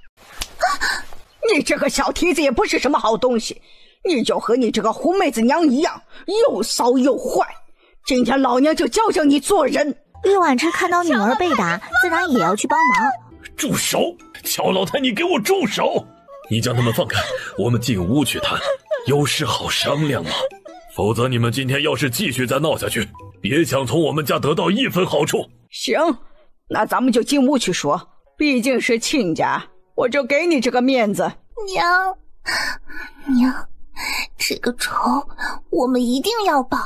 你这个小蹄子也不是什么好东西，你就和你这个狐妹子娘一样，又骚又坏。今天老娘就教教你做人。玉婉之看到女儿被打，自然也要去帮忙。住手！乔老太，你给我住手！你将他们放开，我们进屋去谈，有事好商量嘛。否则你们今天要是继续再闹下去，别想从我们家得到一分好处。行，那咱们就进屋去说，毕竟是亲家，我就给你这个面子。娘，这这个仇我们一定要报。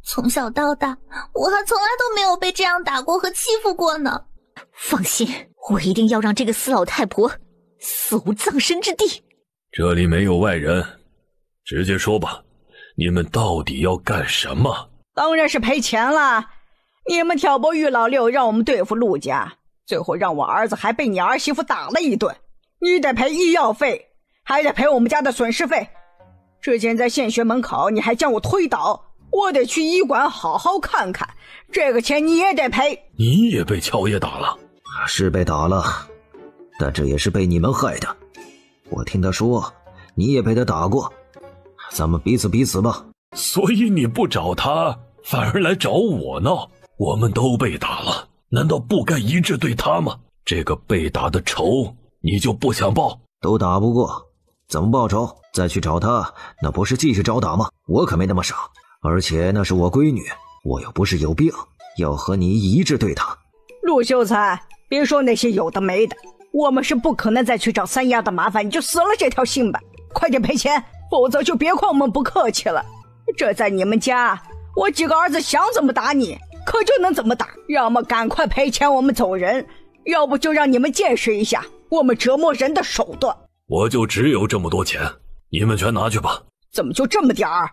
从小到大，我还从来都没有被这样打过和欺负过呢。放心，我一定要让这个死老太婆死无葬身之地。这里没有外人，直接说吧，你们到底要干什么？当然是赔钱了。你们挑拨于老六，让我们对付陆家，最后让我儿子还被你儿媳妇打了一顿，你得赔医药费，还得赔我们家的损失费。之前在县学门口你还将我推倒，我得去医馆好好看看，这个钱你也得赔。你也被乔爷打了？是被打了，但这也是被你们害的。我听他说你也被他打过，咱们彼此彼此吧。所以你不找他，反而来找我闹？我们都被打了，难道不该一致对他吗？这个被打的仇你就不想报？都打不过怎么报仇？再去找他，那不是继续找打吗？我可没那么傻，而且那是我闺女，我又不是有病要和你一致对他。陆秀才，别说那些有的没的，我们是不可能再去找三丫的麻烦，你就死了这条心吧。快点赔钱，否则就别怪我们不客气了。这在你们家，我几个儿子想怎么打你可就能怎么打，要么赶快赔钱我们走人，要不就让你们见识一下我们折磨人的手段。我就只有这么多钱，你们全拿去吧。怎么就这么点儿？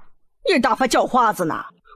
你大发叫花子呢？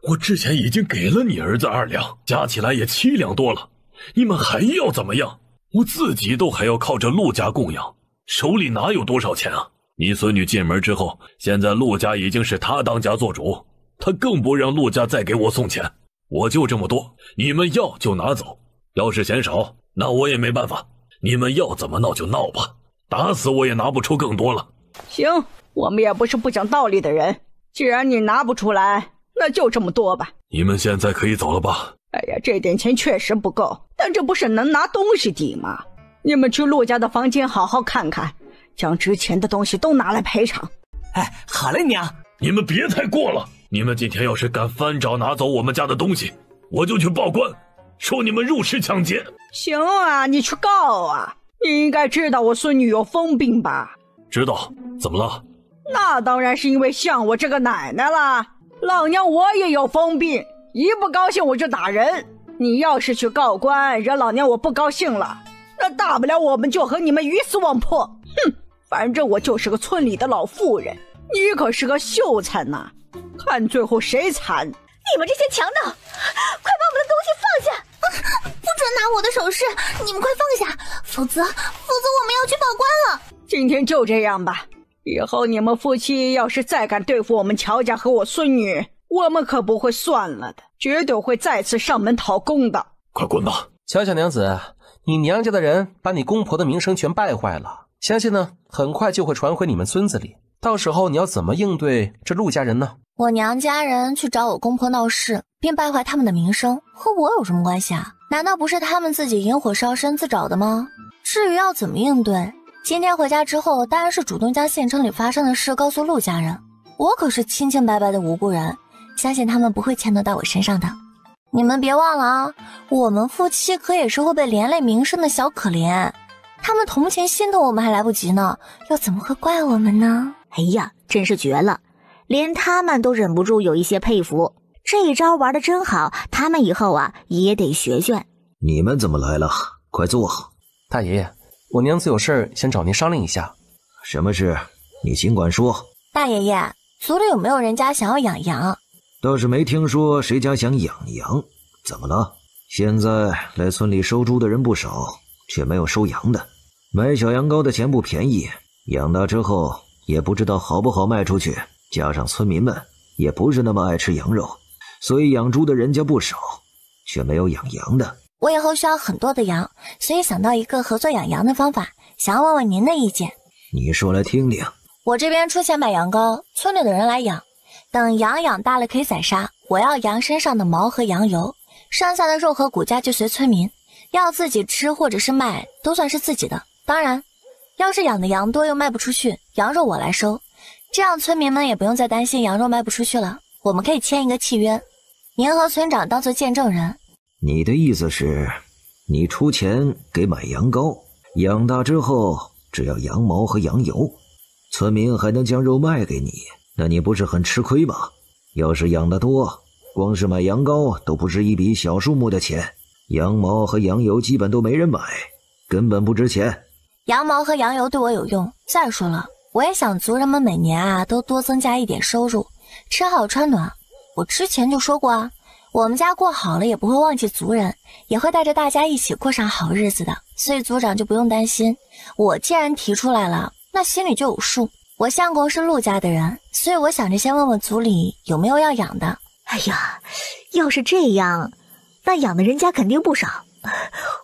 我之前已经给了你儿子2两，加起来也7两多了，你们还要怎么样？我自己都还要靠着陆家供养，手里哪有多少钱啊？你孙女进门之后，现在陆家已经是他当家做主，他更不让陆家再给我送钱。我就这么多，你们要就拿走，要是嫌少，那我也没办法。你们要怎么闹就闹吧，打死我也拿不出更多了。行，我们也不是不讲道理的人，既然你拿不出来，那就这么多吧。你们现在可以走了吧？哎呀，这点钱确实不够，但这不是能拿东西抵吗？你们去陆家的房间好好看看，将值钱的东西都拿来赔偿。哎，好嘞娘。你们别太过了，你们今天要是敢翻找拿走我们家的东西，我就去报官，说你们入室抢劫。行啊，你去告啊。你应该知道我孙女有疯病吧？知道，怎么了？那当然是因为像我这个奶奶了。老娘我也有疯病，一不高兴我就打人。你要是去告官，惹老娘我不高兴了，那大不了我们就和你们鱼死网破。哼，反正我就是个村里的老妇人，你可是个秀才呢，看最后谁惨。你们这些强盗，快把我们的东西放下！不准拿我的首饰，你们快放下，否则我们要去报官了。今天就这样吧，以后你们夫妻要是再敢对付我们乔家和我孙女，我们可不会算了的，绝对会再次上门讨公的。快滚吧！乔小娘子，你娘家的人把你公婆的名声全败坏了，相信呢很快就会传回你们村子里，到时候你要怎么应对这陆家人呢？我娘家人去找我公婆闹事，并败坏他们的名声，和我有什么关系啊？难道不是他们自己引火烧身自找的吗？至于要怎么应对，今天回家之后，当然是主动将县城里发生的事告诉陆家人。我可是清清白白的无辜人，相信他们不会牵拖到我身上的。你们别忘了啊，我们夫妻可也是会被连累名声的小可怜，他们同情心疼我们还来不及呢，又怎么会怪我们呢？哎呀，真是绝了，连他们都忍不住有一些佩服。这一招玩得真好，他们以后啊也得学学。你们怎么来了？快坐。大爷爷，我娘子有事想找您商量一下。什么事？你尽管说。大爷爷，族里有没有人家想要养羊？倒是没听说谁家想养羊。怎么了？现在来村里收猪的人不少，却没有收羊的。买小羊羔的钱不便宜，养大之后也不知道好不好卖出去，加上村民们也不是那么爱吃羊肉，所以养猪的人家不少，却没有养羊的。我以后需要很多的羊，所以想到一个合作养羊的方法，想要问问您的意见。你说来听听。我这边出钱买羊羔，村里的人来养，等羊养大了可以宰杀，我要羊身上的毛和羊油，剩下的肉和骨架就随村民，要自己吃或者是卖都算是自己的。当然要是养的羊多又卖不出去，羊肉我来收，这样村民们也不用再担心羊肉卖不出去了。我们可以签一个契约，您和村长当做见证人。你的意思是你出钱给买羊羔，养大之后只要羊毛和羊油，村民还能将肉卖给你，那你不是很吃亏吗？要是养得多，光是买羊羔都不值一笔小数目的钱，羊毛和羊油基本都没人买，根本不值钱。羊毛和羊油对我有用，再说了，我也想族人们每年都多增加一点收入，吃好穿暖。我之前就说过啊，我们家过好了也不会忘记族人，也会带着大家一起过上好日子的，所以族长就不用担心。我既然提出来了，那心里就有数。我相公是陆家的人，所以我想着先问问族里有没有要养的。哎呀，要是这样，那养的人家肯定不少，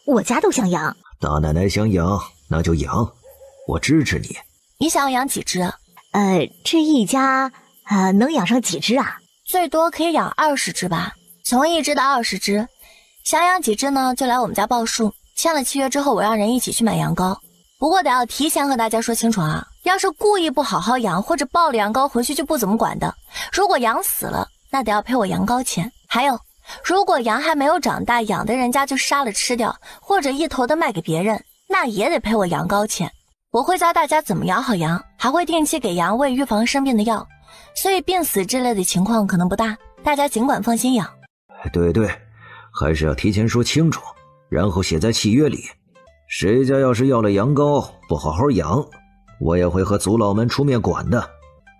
我家都想养。大奶奶想养，那就养，我支持你。你想要养几只？这一家能养上几只啊？最多可以养20只吧，从1只到20只。想养几只呢，就来我们家报数，签了契约之后，我让人一起去买羊羔。不过得要提前和大家说清楚啊，要是故意不好好养，或者抱了羊羔回去就不怎么管的，如果羊死了，那得要赔我羊羔钱。还有，如果羊还没有长大，养的人家就杀了吃掉，或者一头的卖给别人，那也得赔我羊羔钱。我会教大家怎么养好羊，还会定期给羊喂预防生病的药，所以病死之类的情况可能不大，大家尽管放心养。对对，还是要提前说清楚，然后写在契约里。谁家要是要了羊羔不好好养，我也会和族老们出面管的。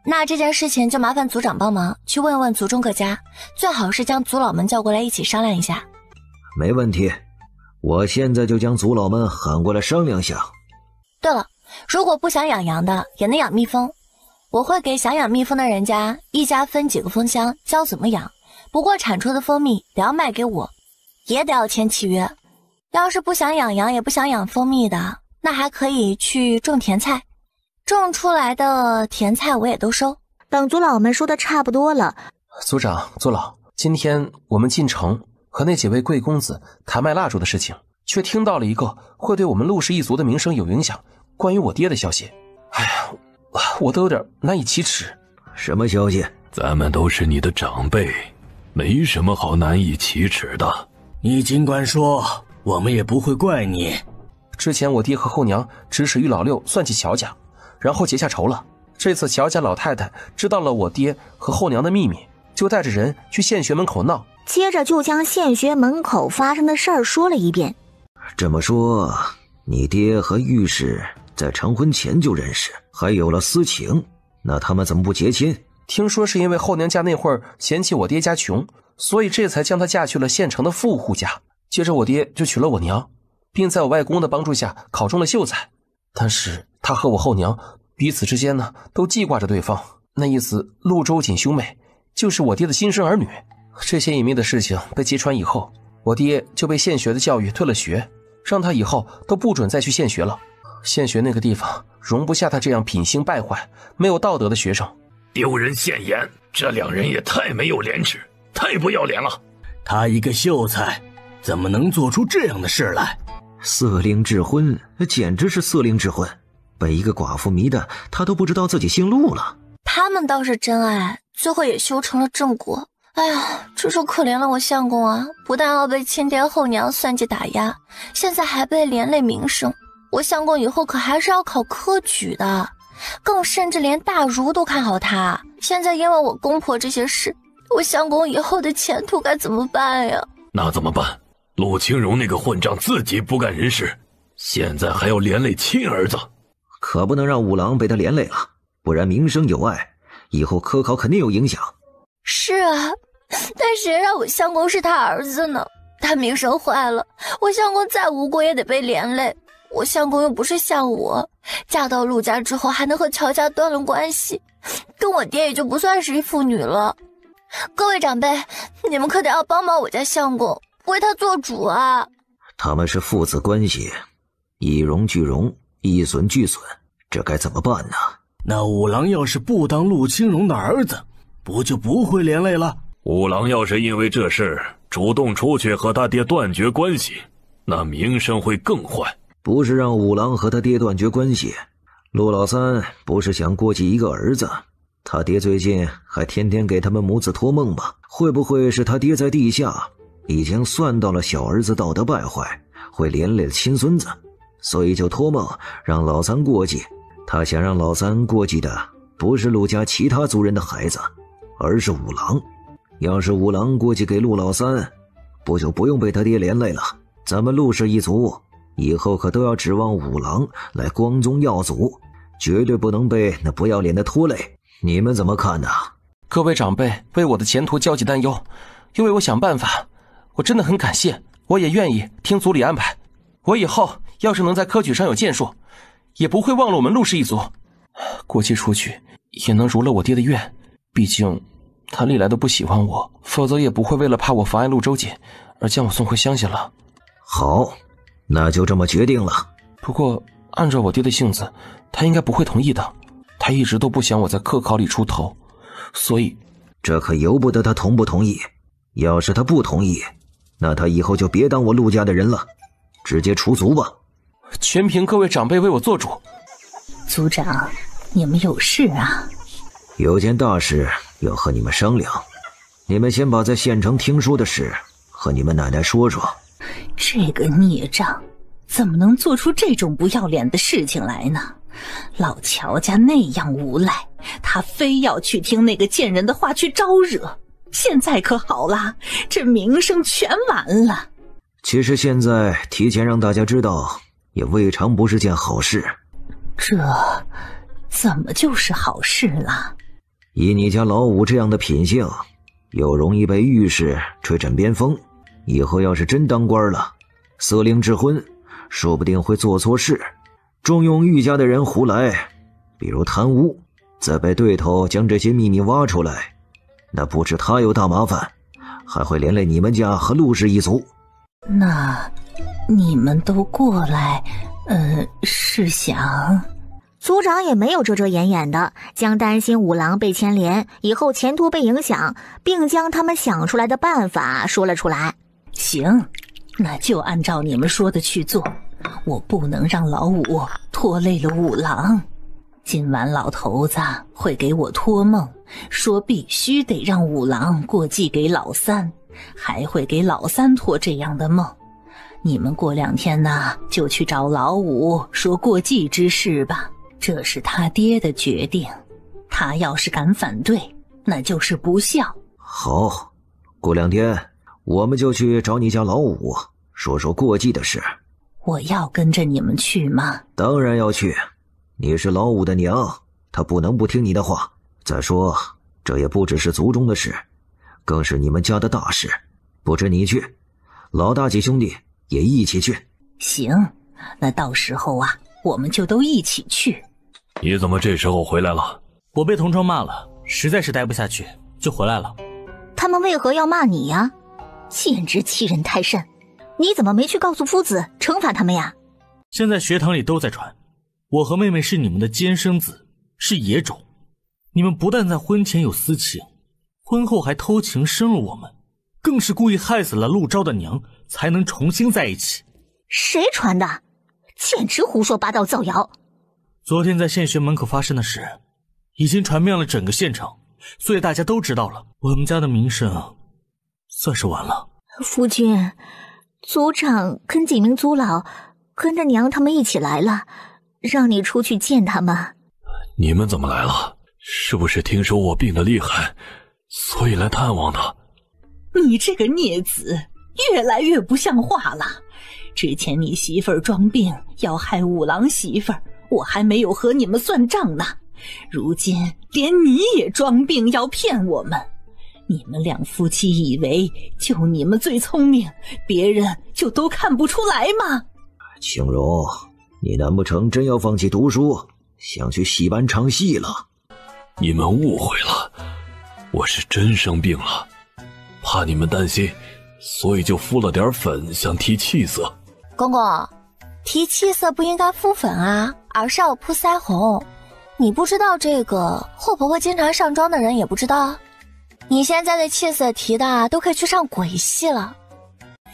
那这件事情就麻烦族长帮忙去问问族中各家，最好是将族老们叫过来一起商量一下。没问题，我现在就将族老们喊过来商量下。对了，如果不想养羊的也能养蜜蜂，我会给想养蜜蜂的人家一家分几个蜂箱，教怎么养，不过产出的蜂蜜得要卖给我，也得要签契约。要是不想养羊也不想养蜂蜜的，那还可以去种甜菜，种出来的甜菜我也都收。等族老们说的差不多了，族长、族老，今天我们进城和那几位贵公子谈卖蜡烛的事情，却听到了一个会对我们陆氏一族的名声有影响，关于我爹的消息。哎呀，我都有点难以启齿。什么消息？咱们都是你的长辈，没什么好难以启齿的。你尽管说，我们也不会怪你。之前我爹和后娘指使于老六算计乔家，然后结下仇了。这次乔家老太太知道了我爹和后娘的秘密，就带着人去县学门口闹，接着就将县学门口发生的事儿说了一遍。这么说，你爹和御史在成婚前就认识，还有了私情，那他们怎么不结亲？听说是因为后娘家那会儿嫌弃我爹家穷，所以这才将她嫁去了县城的富户家。接着我爹就娶了我娘，并在我外公的帮助下考中了秀才。但是他和我后娘彼此之间呢，都记挂着对方，那意思陆周瑾兄妹就是我爹的亲生儿女。这些隐秘的事情被揭穿以后，我爹就被县学的教育退了学，让他以后都不准再去县学了。县学那个地方容不下他这样品行败坏、没有道德的学生。丢人现眼，这两人也太没有廉耻，太不要脸了。他一个秀才怎么能做出这样的事来？色令智昏，简直是色令智昏。被一个寡妇迷的，他都不知道自己姓陆了。他们倒是真爱，最后也修成了正果。哎呀，这是可怜了我相公啊！不但要被亲爹后娘算计打压，现在还被连累名声。我相公以后可还是要考科举的，更甚至连大儒都看好他。现在因为我公婆这些事，我相公以后的前途该怎么办呀？那怎么办？陆清荣那个混账自己不干人事，现在还要连累亲儿子，可不能让五郎被他连累了，不然名声有碍，以后科考肯定有影响。是啊，但谁让我相公是他儿子呢？他名声坏了，我相公再无辜也得被连累。我相公又不是像我，嫁到陆家之后还能和乔家断了关系，跟我爹也就不算是一父女了。各位长辈，你们可得要帮帮我家相公，为他做主啊！他们是父子关系，一荣俱荣，一损俱损，这该怎么办呢？那五郎要是不当陆清荣的儿子，不就不会连累了？五郎要是因为这事主动出去和他爹断绝关系，那名声会更坏。不是让五郎和他爹断绝关系，陆老三不是想过继一个儿子，他爹最近还天天给他们母子托梦吧？会不会是他爹在地下已经算到了小儿子道德败坏，会连累了亲孙子，所以就托梦让老三过继？他想让老三过继的不是陆家其他族人的孩子，而是五郎。要是五郎过继给陆老三，不就不用被他爹连累了？咱们陆氏一族以后可都要指望五郎来光宗耀祖，绝对不能被那不要脸的拖累。你们怎么看呢？各位长辈为我的前途焦急担忧，又为我想办法，我真的很感谢。我也愿意听族里安排。我以后要是能在科举上有建树，也不会忘了我们陆氏一族。过继出去也能如了我爹的愿，毕竟他历来都不喜欢我，否则也不会为了怕我妨碍陆州锦而将我送回乡下了。好，那就这么决定了。不过按照我爹的性子，他应该不会同意的。他一直都不想我在科考里出头，所以这可由不得他同不同意。要是他不同意，那他以后就别当我陆家的人了，直接除族吧。全凭各位长辈为我做主。族长，你们有事啊？有件大事要和你们商量，你们先把在县城听说的事和你们奶奶说说。这个孽障怎么能做出这种不要脸的事情来呢？老乔家那样无赖，他非要去听那个贱人的话去招惹。现在可好了，这名声全完了。其实现在提前让大家知道也未尝不是件好事。这怎么就是好事了？以你家老五这样的品性，又容易被御史吹枕边风，以后要是真当官了，色令智昏，说不定会做错事，重用御家的人胡来，比如贪污，再被对头将这些秘密挖出来，那不止他有大麻烦，还会连累你们家和陆氏一族。那你们都过来是想……族长也没有遮遮掩掩的，将担心五郎被牵连，以后前途被影响，并将他们想出来的办法说了出来。行，那就按照你们说的去做。我不能让老五拖累了五郎。今晚老头子会给我托梦，说必须得让五郎过继给老三，还会给老三托这样的梦。你们过2天呢，就去找老五说过继之事吧。这是他爹的决定，他要是敢反对，那就是不孝。好，过2天我们就去找你家老五说说过继的事。我要跟着你们去吗？当然要去，你是老五的娘，他不能不听你的话。再说这也不只是族中的事，更是你们家的大事，不止你去，老大几兄弟也一起去。行，那到时候啊，我们就都一起去。你怎么这时候回来了？我被同窗骂了，实在是待不下去，就回来了。他们为何要骂你呀？简直欺人太甚！你怎么没去告诉夫子惩罚他们呀？现在学堂里都在传，我和妹妹是你们的尖生子，是野种。你们不但在婚前有私情，婚后还偷情生了我们，更是故意害死了陆昭的娘，才能重新在一起。谁传的？简直胡说八道造谣！昨天在县学门口发生的事已经传遍了整个县城，所以大家都知道了，我们家的名声算是完了。夫君，族长跟几名族老跟着娘他们一起来了，让你出去见他们。你们怎么来了？是不是听说我病得厉害，所以来探望的？你这个孽子越来越不像话了。之前你媳妇儿装病要害五郎媳妇儿，我还没有和你们算账呢，如今连你也装病要骗我们。你们两夫妻以为就你们最聪明，别人就都看不出来吗？青荣，你难不成真要放弃读书，想去戏班唱戏了？你们误会了，我是真生病了，怕你们担心，所以就敷了点粉，想提气色。公公，提气色不应该敷粉啊，而是要铺腮红。你不知道这个，后婆婆经常上妆的人也不知道。你现在的气色提的都可以去上鬼戏了。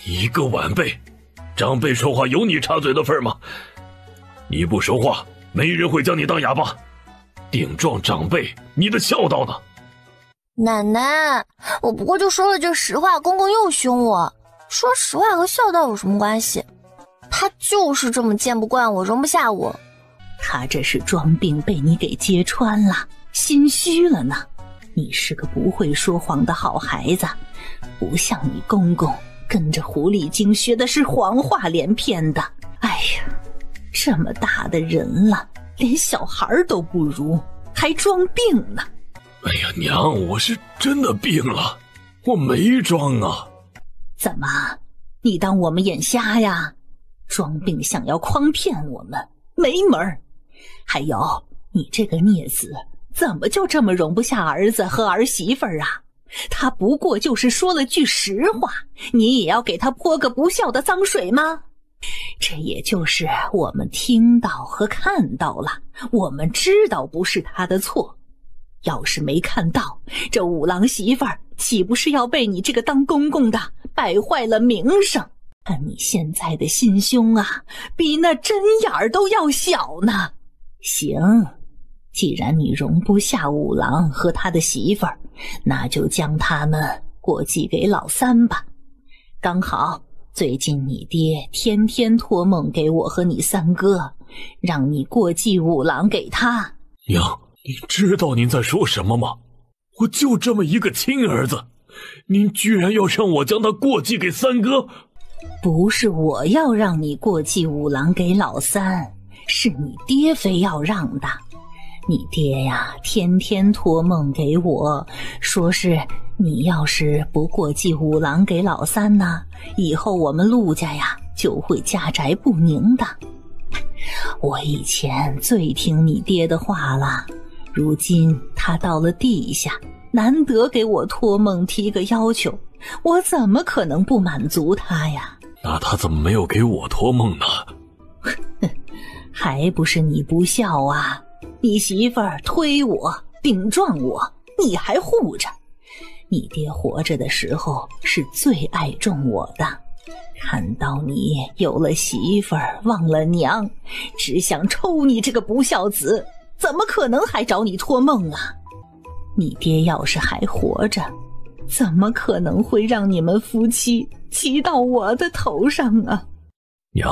一个晚辈，长辈说话有你插嘴的份吗？你不说话，没人会将你当哑巴。顶撞长辈，你的孝道呢？奶奶，我不过就说了句实话，公公又凶我。说实话和孝道有什么关系？他就是这么见不惯我，容不下我。他这是装病被你给揭穿了，心虚了呢。你是个不会说谎的好孩子，不像你公公跟着狐狸精学的是谎话连篇的。哎呀，这么大的人了，连小孩都不如，还装病呢。哎呀，娘，我是真的病了，我没装啊。怎么，你当我们眼瞎呀？装病想要诓骗我们，没门儿。还有，你这个孽子，怎么就这么容不下儿子和儿媳妇儿啊？他不过就是说了句实话，你也要给他泼个不孝的脏水吗？这也就是我们听到和看到了，我们知道不是他的错。要是没看到，这五郎媳妇儿岂不是要被你这个当公公的败坏了名声？看你现在的心胸啊，比那针眼儿都要小呢。行，既然你容不下五郎和他的媳妇儿，那就将他们过继给老三吧。刚好最近你爹天天托梦给我和你三哥，让你过继五郎给他。娘，你知道您在说什么吗？我就这么一个亲儿子，您居然要让我将他过继给三哥？不是我要让你过继五郎给老三，是你爹非要让的。你爹呀，天天托梦给我，说是你要是不过继五郎给老三呢，以后我们陆家呀就会家宅不宁的。我以前最听你爹的话了，如今他到了地下，难得给我托梦提个要求，我怎么可能不满足他呀？那他怎么没有给我托梦呢？还不是你不孝啊！你媳妇儿推我顶撞我，你还护着。你爹活着的时候是最爱重我的，看到你有了媳妇儿忘了娘，只想抽你这个不孝子，怎么可能还找你托梦啊？你爹要是还活着，怎么可能会让你们夫妻骑到我的头上啊？娘，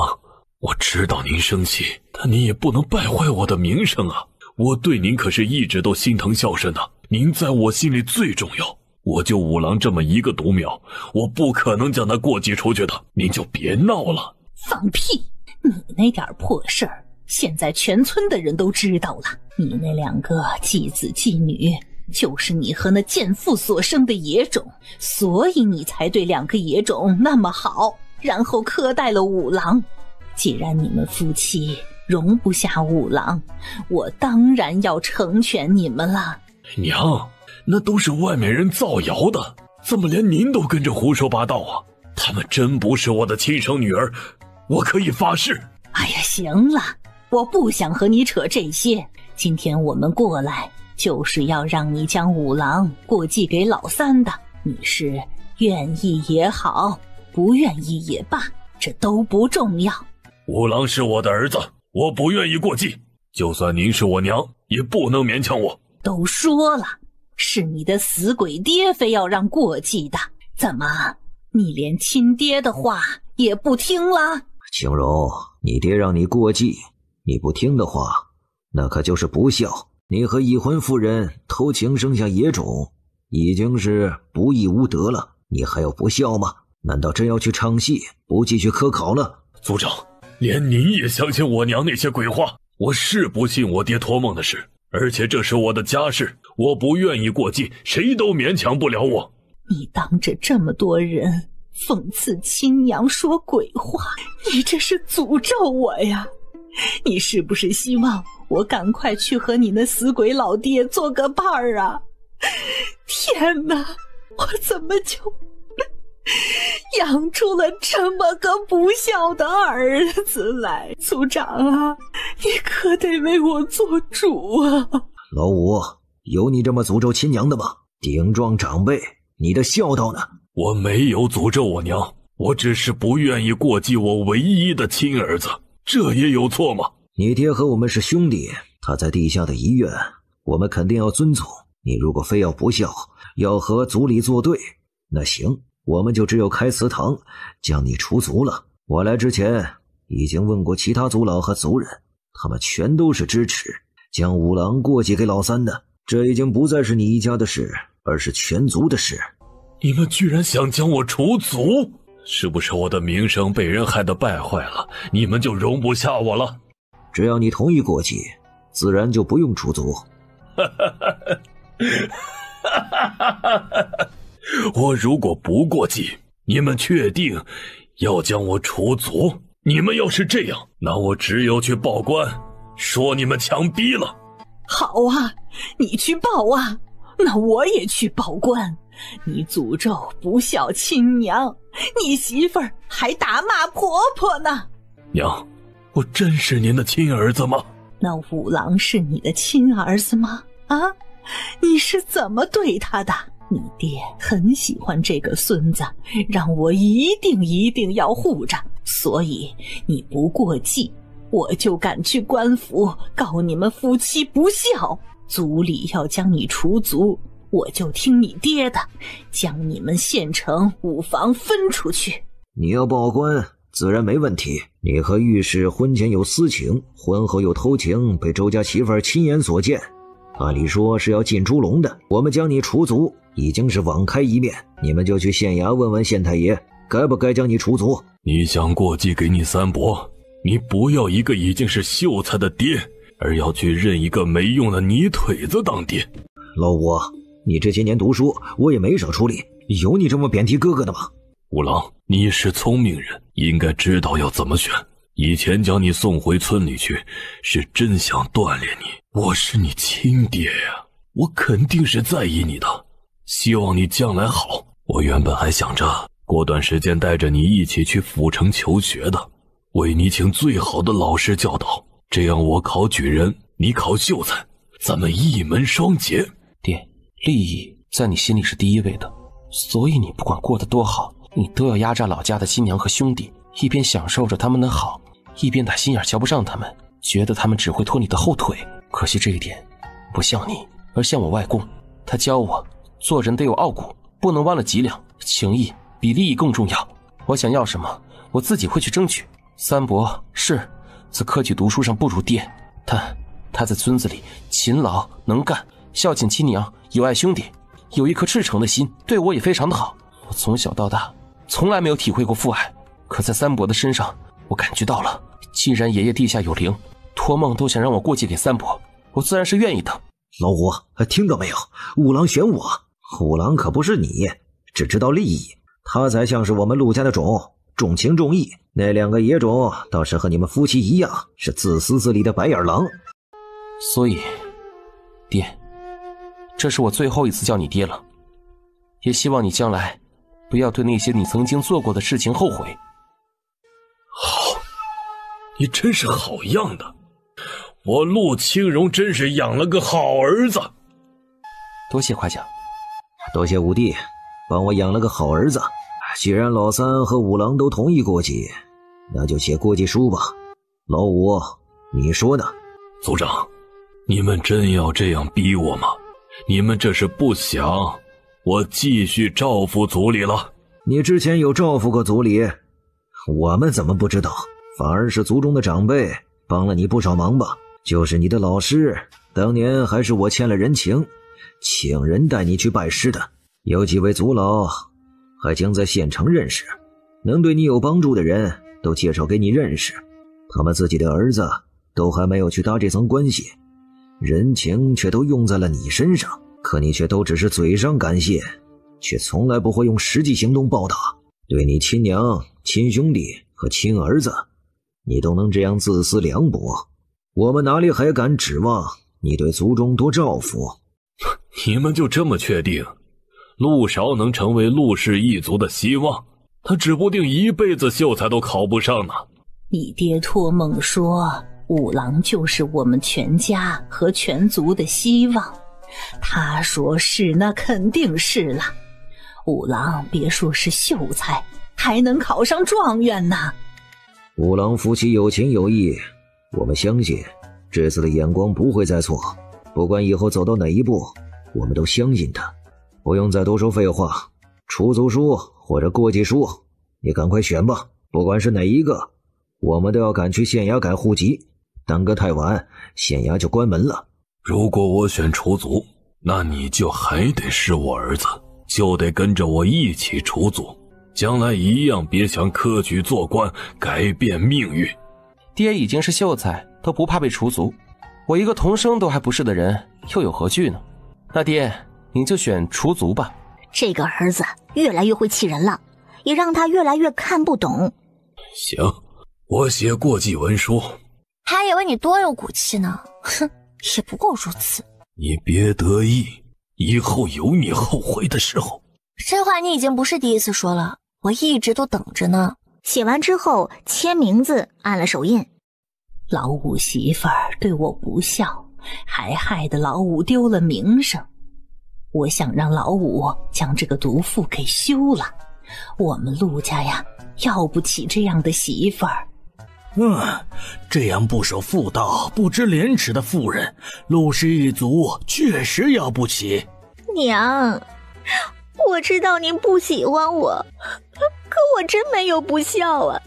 我知道您生气，但您也不能败坏我的名声啊！我对您可是一直都心疼孝顺的，您在我心里最重要。我就五郎这么一个独苗，我不可能将他过继出去的，您就别闹了。放屁！你那点破事儿，现在全村的人都知道了。你那两个继子继女，就是你和那贱妇所生的野种，所以你才对两个野种那么好，然后苛待了五郎。既然你们夫妻容不下五郎，我当然要成全你们了。娘，那都是外面人造谣的，怎么连您都跟着胡说八道啊？他们真不是我的亲生女儿，我可以发誓。哎呀，行了，我不想和你扯这些。今天我们过来就是要让你将五郎过继给老三的，你是愿意也好，不愿意也罢，这都不重要。五郎是我的儿子，我不愿意过继，就算您是我娘，也不能勉强我。都说了，是你的死鬼爹非要让过继的，怎么你连亲爹的话也不听了？青柔，你爹让你过继，你不听的话，那可就是不孝。你和已婚妇人偷情生下野种，已经是不义无德了，你还要不孝吗？难道真要去唱戏，不继续科考了？族长，连您也相信我娘那些鬼话？我是不信我爹托梦的事，而且这是我的家事，我不愿意过继，谁都勉强不了我。你当着这么多人讽刺亲娘说鬼话，你这是诅咒我呀！你是不是希望我赶快去和你那死鬼老爹做个伴儿啊？天哪，我怎么就养出了这么个不孝的儿子来？族长啊，你可得为我做主啊！老五，有你这么诅咒亲娘的吗？顶撞长辈，你的孝道呢？我没有诅咒我娘，我只是不愿意过继我唯一的亲儿子，这也有错吗？你爹和我们是兄弟，他在地下的遗愿，我们肯定要遵从。你如果非要不孝，要和族里作对，那行，我们就只有开祠堂将你除族了。我来之前已经问过其他族老和族人，他们全都是支持将五郎过继给老三的。这已经不再是你一家的事，而是全族的事。你们居然想将我除族？是不是我的名声被人害得败坏了，你们就容不下我了？只要你同意过继，自然就不用除族。我如果不过继，你们确定要将我除族？你们要是这样，那我只有去报官，说你们强逼了。好啊，你去报啊，那我也去报官。你诅咒不孝亲娘，你媳妇儿还打骂婆婆呢。娘，我真是您的亲儿子吗？那五郎是你的亲儿子吗？啊，你是怎么对他的？你爹很喜欢这个孙子，让我一定要护着，所以你不过继，我就赶去官府告你们夫妻不孝，族里要将你除族，我就听你爹的，将你们县城5房分出去。你要报官自然没问题，你和御史婚前有私情，婚后又偷情，被周家媳妇儿亲眼所见，按理说是要进猪笼的。我们将你除族已经是网开一面，你们就去县衙问问县太爷该不该将你除族。你想过继给你三伯，你不要一个已经是秀才的爹，而要去认一个没用的泥腿子当爹。老五，你这些年读书我也没少出力，有你这么贬低哥哥的吗？五郎，你是聪明人，应该知道要怎么选。以前将你送回村里去，是真想锻炼你。我是你亲爹呀，我肯定是在意你的，希望你将来好。我原本还想着过段时间带着你一起去府城求学的，为你请最好的老师教导，这样我考举人，你考秀才，咱们一门双结。爹，利益在你心里是第一位的，所以你不管过得多好，你都要压榨老家的亲娘和兄弟，一边享受着他们的好，一边打心眼瞧不上他们，觉得他们只会拖你的后腿。可惜这一点不像你，而像我外公，他教我做人得有傲骨，不能忘了脊梁，情义比利益更重要。我想要什么，我自己会去争取。三伯是在科举读书上不如爹，他在村子里勤劳能干，孝敬亲娘，友爱兄弟，有一颗赤诚的心，对我也非常的好。我从小到大从来没有体会过父爱，可在三伯的身上我感觉到了。既然爷爷地下有灵，托梦都想让我过继给三伯，我自然是愿意的。老五，听到没有？五郎选我，五郎可不是你，只知道利益，他才像是我们陆家的种，重情重义。那2个野种倒是和你们夫妻一样，是自私自利的白眼狼。所以爹，这是我最后一次叫你爹了，也希望你将来不要对那些你曾经做过的事情后悔。好，你真是好样的，我陆清荣真是养了个好儿子。多谢夸奖。多谢五弟帮我养了个好儿子。既然老三和五郎都同意过继，那就写过继书吧。老五，你说呢？族长，你们真要这样逼我吗？你们这是不想我继续照拂族里了？你之前有照拂过族里，我们怎么不知道？反而是族中的长辈帮了你不少忙吧。就是你的老师，当年还是我欠了人情，请人带你去拜师的。有几位族老还将在县城认识，能对你有帮助的人都介绍给你认识。他们自己的儿子都还没有去搭这层关系，人情却都用在了你身上，可你却都只是嘴上感谢，却从来不会用实际行动报答。对你亲娘、亲兄弟和亲儿子，你都能这样自私凉薄，我们哪里还敢指望你对族中多照拂？你们就这么确定陆韶能成为陆氏一族的希望？他指不定一辈子秀才都考不上呢。你爹托梦说五郎就是我们全家和全族的希望，他说是那肯定是了。五郎别说是秀才，还能考上状元呢。五郎夫妻有情有义，我们相信这次的眼光不会再错。不管以后走到哪一步，我们都相信他。不用再多说废话，出族书或者过继书，你赶快选吧。不管是哪一个，我们都要赶去县衙改户籍，耽搁太晚，县衙就关门了。如果我选除族，那你就还得是我儿子，就得跟着我一起除族，将来一样别想科举做官改变命运。爹已经是秀才，都不怕被除族，我一个童生都还不是的人，又有何惧呢？那爹，您就选除族吧。这个儿子越来越会气人了，也让他越来越看不懂。行，我写过继文书。还以为你多有骨气呢，哼，也不过如此。你别得意，以后有你后悔的时候。这话你已经不是第一次说了，我一直都等着呢。写完之后签名字，按了手印。老五媳妇儿对我不孝，还害得老五丢了名声。我想让老五将这个毒妇给休了，我们陆家呀，要不起这样的媳妇儿。这样不守妇道、不知廉耻的妇人，陆氏一族确实要不起。娘，我知道您不喜欢我，可我真没有不孝啊。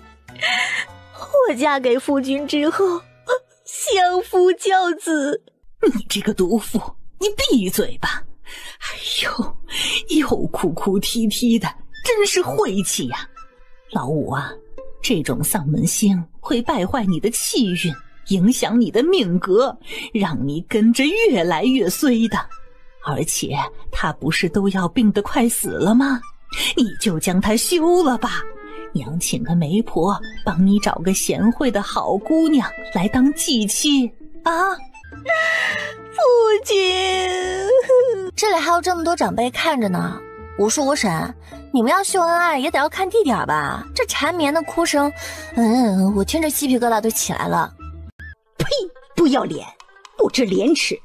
我嫁给夫君之后，相夫教子。你这个毒妇，你闭嘴吧！哎呦，又哭哭啼啼的，真是晦气呀！老五啊，这种丧门星会败坏你的气运，影响你的命格，让你跟着越来越衰的。而且他不是都要病得快死了吗？你就将他休了吧。娘请个媒婆，帮你找个贤惠的好姑娘来当继妻啊！夫君，这里还有这么多长辈看着呢。吴叔吴婶，你们要秀恩爱也得要看地点吧？这缠绵的哭声，我听着鸡皮疙瘩都起来了。呸！不要脸，不知廉耻，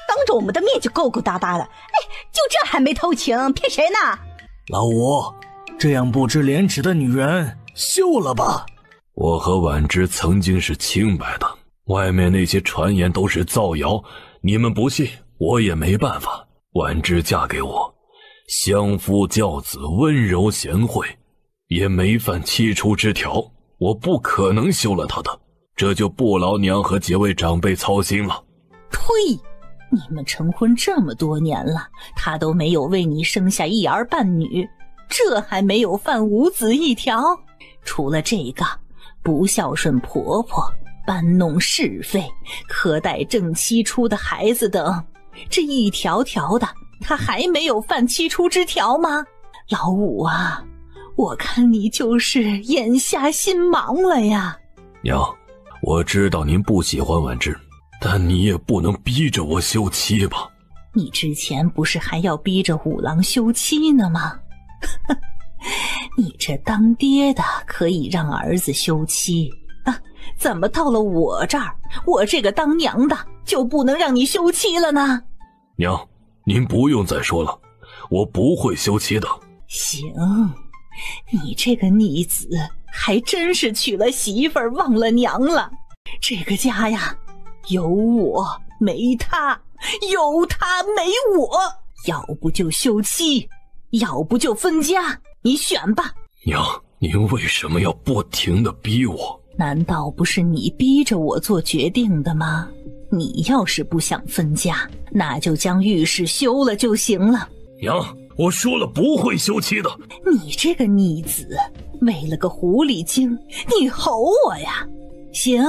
当着我们的面就勾勾搭搭的。哎，就这还没偷情，骗谁呢？老五，这样不知廉耻的女人，休了吧。我和婉之曾经是清白的，外面那些传言都是造谣，你们不信，我也没办法。婉之嫁给我，相夫教子，温柔贤惠，也没犯七出之条，我不可能休了她的，这就不劳娘和几位长辈操心了。呸！你们成婚这么多年了，他都没有为你生下一儿半女，这还没有犯五子一条？除了这个，不孝顺婆婆，搬弄是非，苛待正妻出的孩子等，这一条条的，他还没有犯七出之条吗？老五啊，我看你就是眼瞎心盲了呀。娘，我知道您不喜欢婉之，但你也不能逼着我休妻吧？你之前不是还要逼着五郎休妻呢吗？你这当爹的可以让儿子休妻啊，怎么到了我这儿，我这个当娘的就不能让你休妻了呢？娘，您不用再说了，我不会休妻的。行，你这个逆子还真是娶了媳妇儿忘了娘了。这个家呀，有我没他，有他没我，要不就休妻，要不就分家，你选吧。娘，您为什么要不停地逼我？难道不是你逼着我做决定的吗？你要是不想分家，那就将御史休了就行了。娘，我说了不会休妻的。你这个逆子，为了个狐狸精，你吼我呀？行，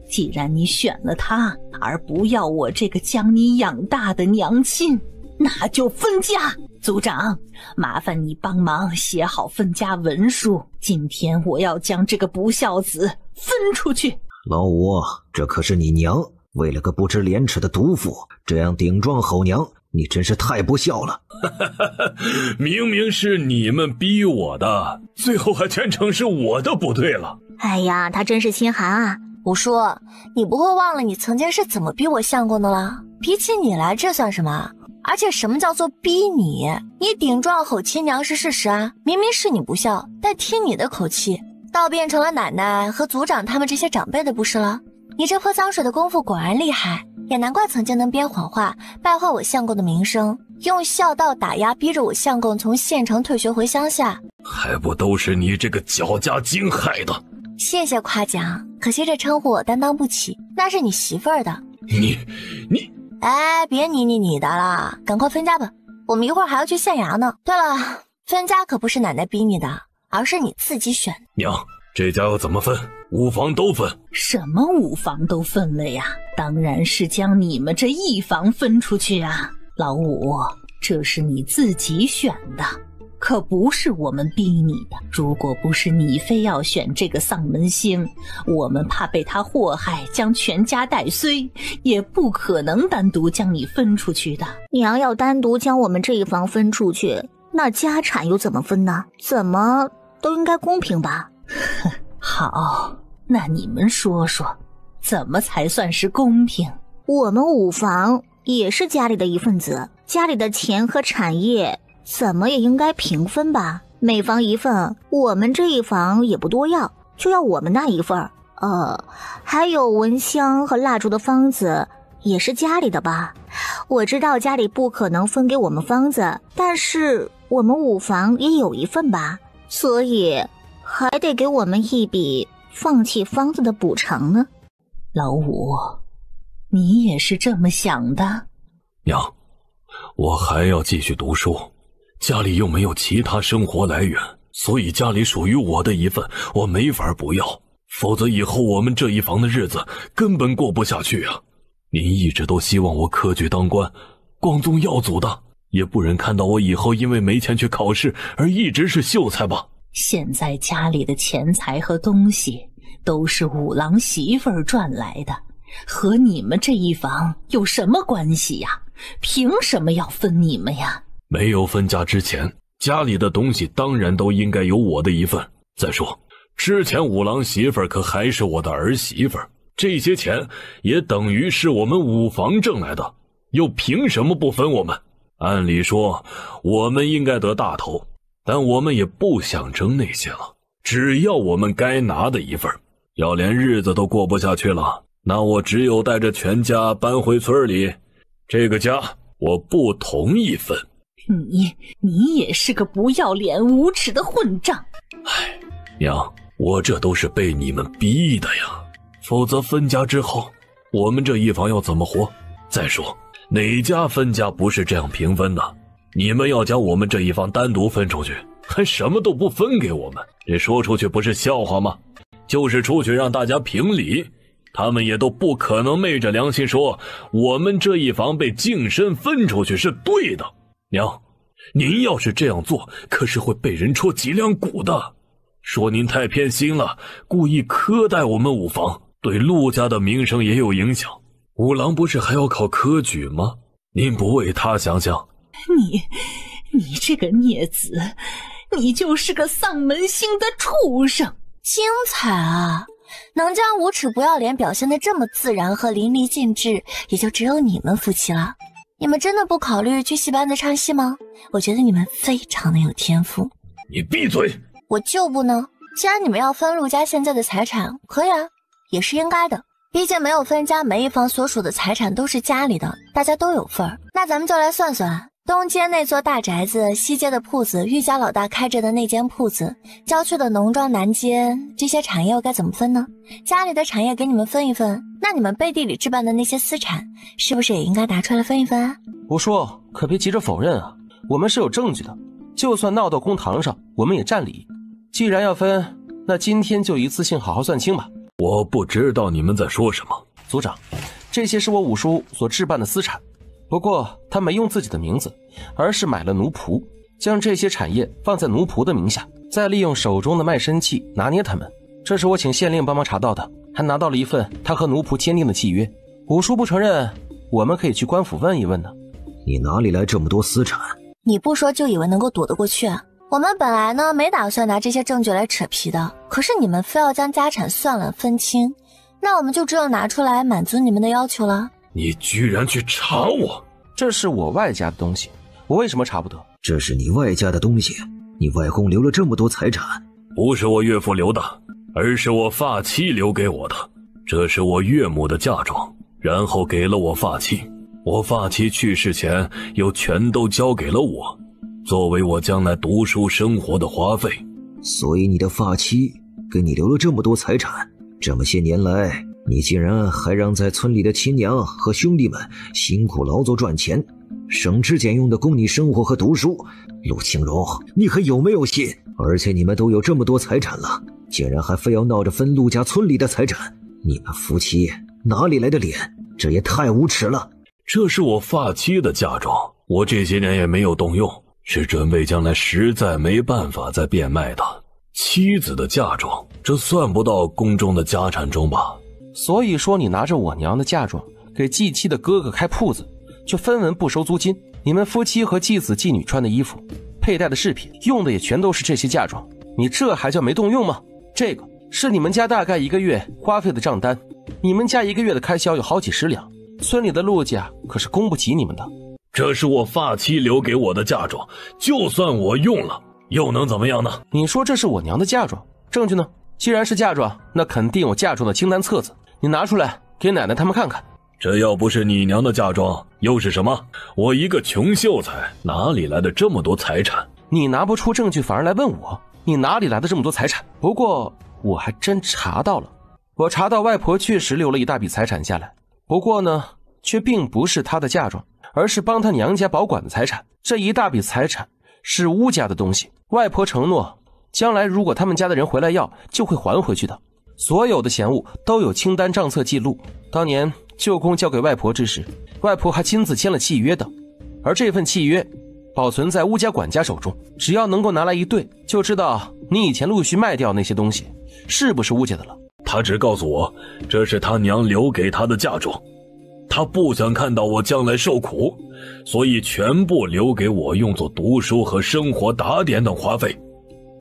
既然你选了他，而不要我这个将你养大的娘亲，那就分家。族长，麻烦你帮忙写好分家文书，今天我要将这个不孝子分出去。老五，这可是你娘，为了个不知廉耻的毒妇，这样顶撞吼娘，你真是太不孝了。明明是你们逼我的，最后还全程是我的不对了。哎呀，他真是心寒啊。吴叔，你不会忘了你曾经是怎么逼我相公的了？比起你来，这算什么？而且什么叫做逼你？你顶撞吼亲娘是事实啊，明明是你不孝，但听你的口气，倒变成了奶奶和族长他们这些长辈的不是了。你这泼脏水的功夫果然厉害，也难怪曾经能编谎话，败坏我相公的名声，用孝道打压逼着我相公从县城退学回乡下，还不都是你这个绞家精害的。谢谢夸奖，可惜这称呼我担当不起，那是你媳妇儿的。哎，别你的啦，赶快分家吧，我们一会儿还要去县衙呢。对了，分家可不是奶奶逼你的，而是你自己选。娘，这家要怎么分？5房都分？什么5房都分了呀？当然是将你们这1房分出去啊！老五，这是你自己选的，可不是我们逼你的。如果不是你非要选这个丧门星，我们怕被他祸害，将全家带衰，也不可能单独将你分出去的。娘要单独将我们这1房分出去，那家产又怎么分呢？怎么都应该公平吧？好，那你们说说，怎么才算是公平？我们5房也是家里的一份子，家里的钱和产业怎么也应该平分吧？每房1份，我们这1房也不多要，就要我们那1份。还有蚊香和蜡烛的方子也是家里的吧？我知道家里不可能分给我们方子，但是我们5房也有1份吧，所以还得给我们一笔放弃方子的补偿呢。老五，你也是这么想的？娘，我还要继续读书，家里又没有其他生活来源，所以家里属于我的1份我没法不要，否则以后我们这1房的日子根本过不下去啊。您一直都希望我科举当官，光宗耀祖的，也不忍看到我以后因为没钱去考试而一直是秀才吧。现在家里的钱财和东西都是五郎媳妇儿赚来的，和你们这1房有什么关系呀？凭什么要分你们呀？没有分家之前，家里的东西当然都应该有我的1份。再说，之前五郎媳妇儿可还是我的儿媳妇儿，这些钱也等于是我们5房挣来的，又凭什么不分我们？按理说，我们应该得大头，但我们也不想争那些了，只要我们该拿的1份。要连日子都过不下去了，那我只有带着全家搬回村里。这个家我不同意分。你也是个不要脸无耻的混账。唉，娘，我这都是被你们逼的呀，否则分家之后我们这1房要怎么活？再说哪家分家不是这样平分的？你们要将我们这1房单独分出去，还什么都不分给我们，这说出去不是笑话吗？就是出去让大家评理，他们也都不可能昧着良心说我们这1房被净身分出去是对的。娘，您要是这样做，可是会被人戳脊梁骨的，说您太偏心了，故意苛待我们5房，对陆家的名声也有影响。五郎不是还要考科举吗？您不为他想想？你这个孽子，你就是个丧门星的畜生！精彩啊！能将无耻不要脸表现得这么自然和淋漓尽致，也就只有你们夫妻了。你们真的不考虑去戏班子唱戏吗？我觉得你们非常的有天赋。你闭嘴！我就不呢。既然你们要分陆家现在的财产，可以啊，也是应该的。毕竟没有分家，每1房所属的财产都是家里的，大家都有份儿。那咱们就来算算，东街那座大宅子，西街的铺子，玉家老大开着的那间铺子，郊区的农庄南街，这些产业又该怎么分呢？家里的产业给你们分一分，那你们背地里置办的那些私产，是不是也应该拿出来分一分啊？我说，可别急着否认啊，我们是有证据的，就算闹到公堂上，我们也占理。既然要分，那今天就一次性好好算清吧。我不知道你们在说什么。族长，这些是我五叔所置办的私产，不过他没用自己的名字，而是买了奴仆，将这些产业放在奴仆的名下，再利用手中的卖身契拿捏他们。这是我请县令帮忙查到的，还拿到了一份他和奴仆签订的契约。五叔不承认，我们可以去官府问一问呢。你哪里来这么多私产？你不说就以为能够躲得过去啊？我们本来呢没打算拿这些证据来扯皮的，可是你们非要将家产算了分清，那我们就只有拿出来满足你们的要求了。你居然去查我！这是我外家的东西，我为什么查不得？这是你外家的东西，你外公留了这么多财产。不是我岳父留的，而是我发妻留给我的。这是我岳母的嫁妆，然后给了我发妻。我发妻去世前又全都交给了我，作为我将来读书生活的花费。所以你的发妻给你留了这么多财产，这么些年来你竟然还让在村里的亲娘和兄弟们辛苦劳作赚钱，省吃俭用的供你生活和读书。陆清荣，你还有没有心？而且你们都有这么多财产了，竟然还非要闹着分陆家村里的财产，你们夫妻哪里来的脸？这也太无耻了。这是我发妻的嫁妆，我这些年也没有动用，是准备将来实在没办法再变卖的。妻子的嫁妆，这算不到宫中的家产中吧？所以说你拿着我娘的嫁妆给继妻的哥哥开铺子，却分文不收租金。你们夫妻和继子继女穿的衣服、佩戴的饰品，用的也全都是这些嫁妆，你这还叫没动用吗？这个是你们家大概1个月花费的账单，你们家1个月的开销有好几十两，村里的陆家可是供不起你们的。这是我发妻留给我的嫁妆，就算我用了，又能怎么样呢？你说这是我娘的嫁妆，证据呢？既然是嫁妆，那肯定有嫁妆的清单册子，你拿出来给奶奶他们看看。这要不是你娘的嫁妆，又是什么？我一个穷秀才，哪里来的这么多财产？你拿不出证据，反而来问我，你哪里来的这么多财产？不过我还真查到了，我查到外婆确实留了一大笔财产下来，不过呢，却并不是她的嫁妆，而是帮她娘家保管的财产。这一大笔财产是乌家的东西，外婆承诺将来如果他们家的人回来要，就会还回去的。所有的闲物都有清单账册记录，当年舅公交给外婆之时，外婆还亲自签了契约的，而这份契约保存在乌家管家手中，只要能够拿来一对，就知道你以前陆续卖掉那些东西是不是乌家的了。他只告诉我这是他娘留给他的嫁妆，他不想看到我将来受苦，所以全部留给我用作读书和生活打点等花费。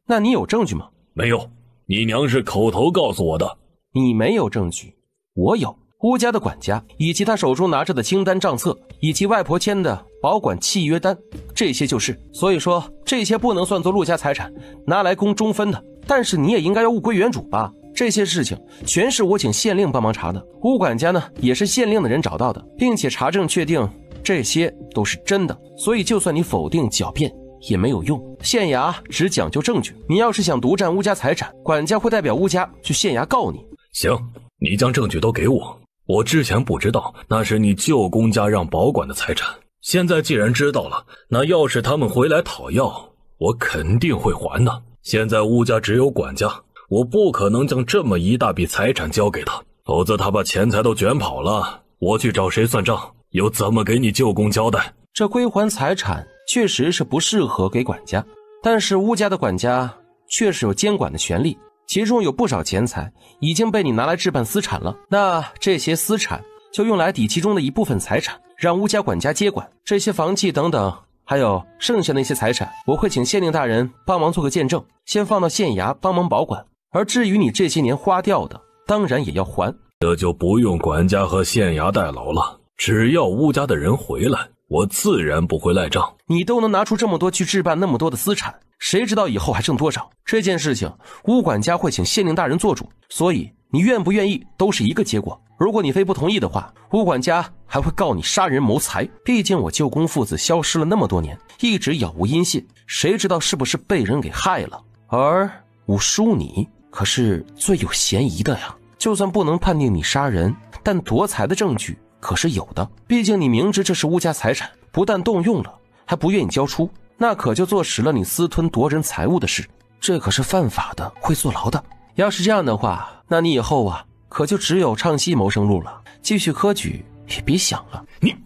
那你有证据吗？没有，你娘是口头告诉我的。你没有证据，我有。乌家的管家以及他手中拿着的清单账册，以及外婆签的保管契约单，这些就是。所以说这些不能算作陆家财产，拿来供中分的。但是你也应该要物归原主吧？这些事情全是我请县令帮忙查的，乌管家呢也是县令的人找到的，并且查证确定这些都是真的。所以就算你否定狡辩也没有用，县衙只讲究证据，你要是想独占乌家财产，管家会代表乌家去县衙告你。行，你将证据都给我。我之前不知道那是你舅公家让保管的财产，现在既然知道了，那要是他们回来讨要，我肯定会还的。现在乌家只有管家，我不可能将这么一大笔财产交给他，否则他把钱财都卷跑了，我去找谁算账，又怎么给你舅公交代？这归还财产确实是不适合给管家，但是乌家的管家确实有监管的权利，其中有不少钱财已经被你拿来置办私产了，那这些私产就用来抵其中的一部分财产，让乌家管家接管。这些房契等等，还有剩下的一些财产，我会请县令大人帮忙做个见证，先放到县衙帮忙保管。而至于你这些年花掉的，当然也要还。这就不用管家和县衙代劳了，只要乌家的人回来，我自然不会赖账。你都能拿出这么多去置办那么多的私产，谁知道以后还剩多少？这件事情乌管家会请县令大人做主，所以你愿不愿意都是一个结果。如果你非不同意的话，乌管家还会告你杀人谋财。毕竟我舅公父子消失了那么多年，一直杳无音信，谁知道是不是被人给害了？而五叔你可是最有嫌疑的呀，就算不能判定你杀人，但夺财的证据可是有的。毕竟你明知这是乌家财产，不但动用了，还不愿意交出，那可就坐实了你私吞夺人财物的事，这可是犯法的，会坐牢的。要是这样的话，那你以后啊，可就只有唱戏谋生路了，继续科举也别想了。你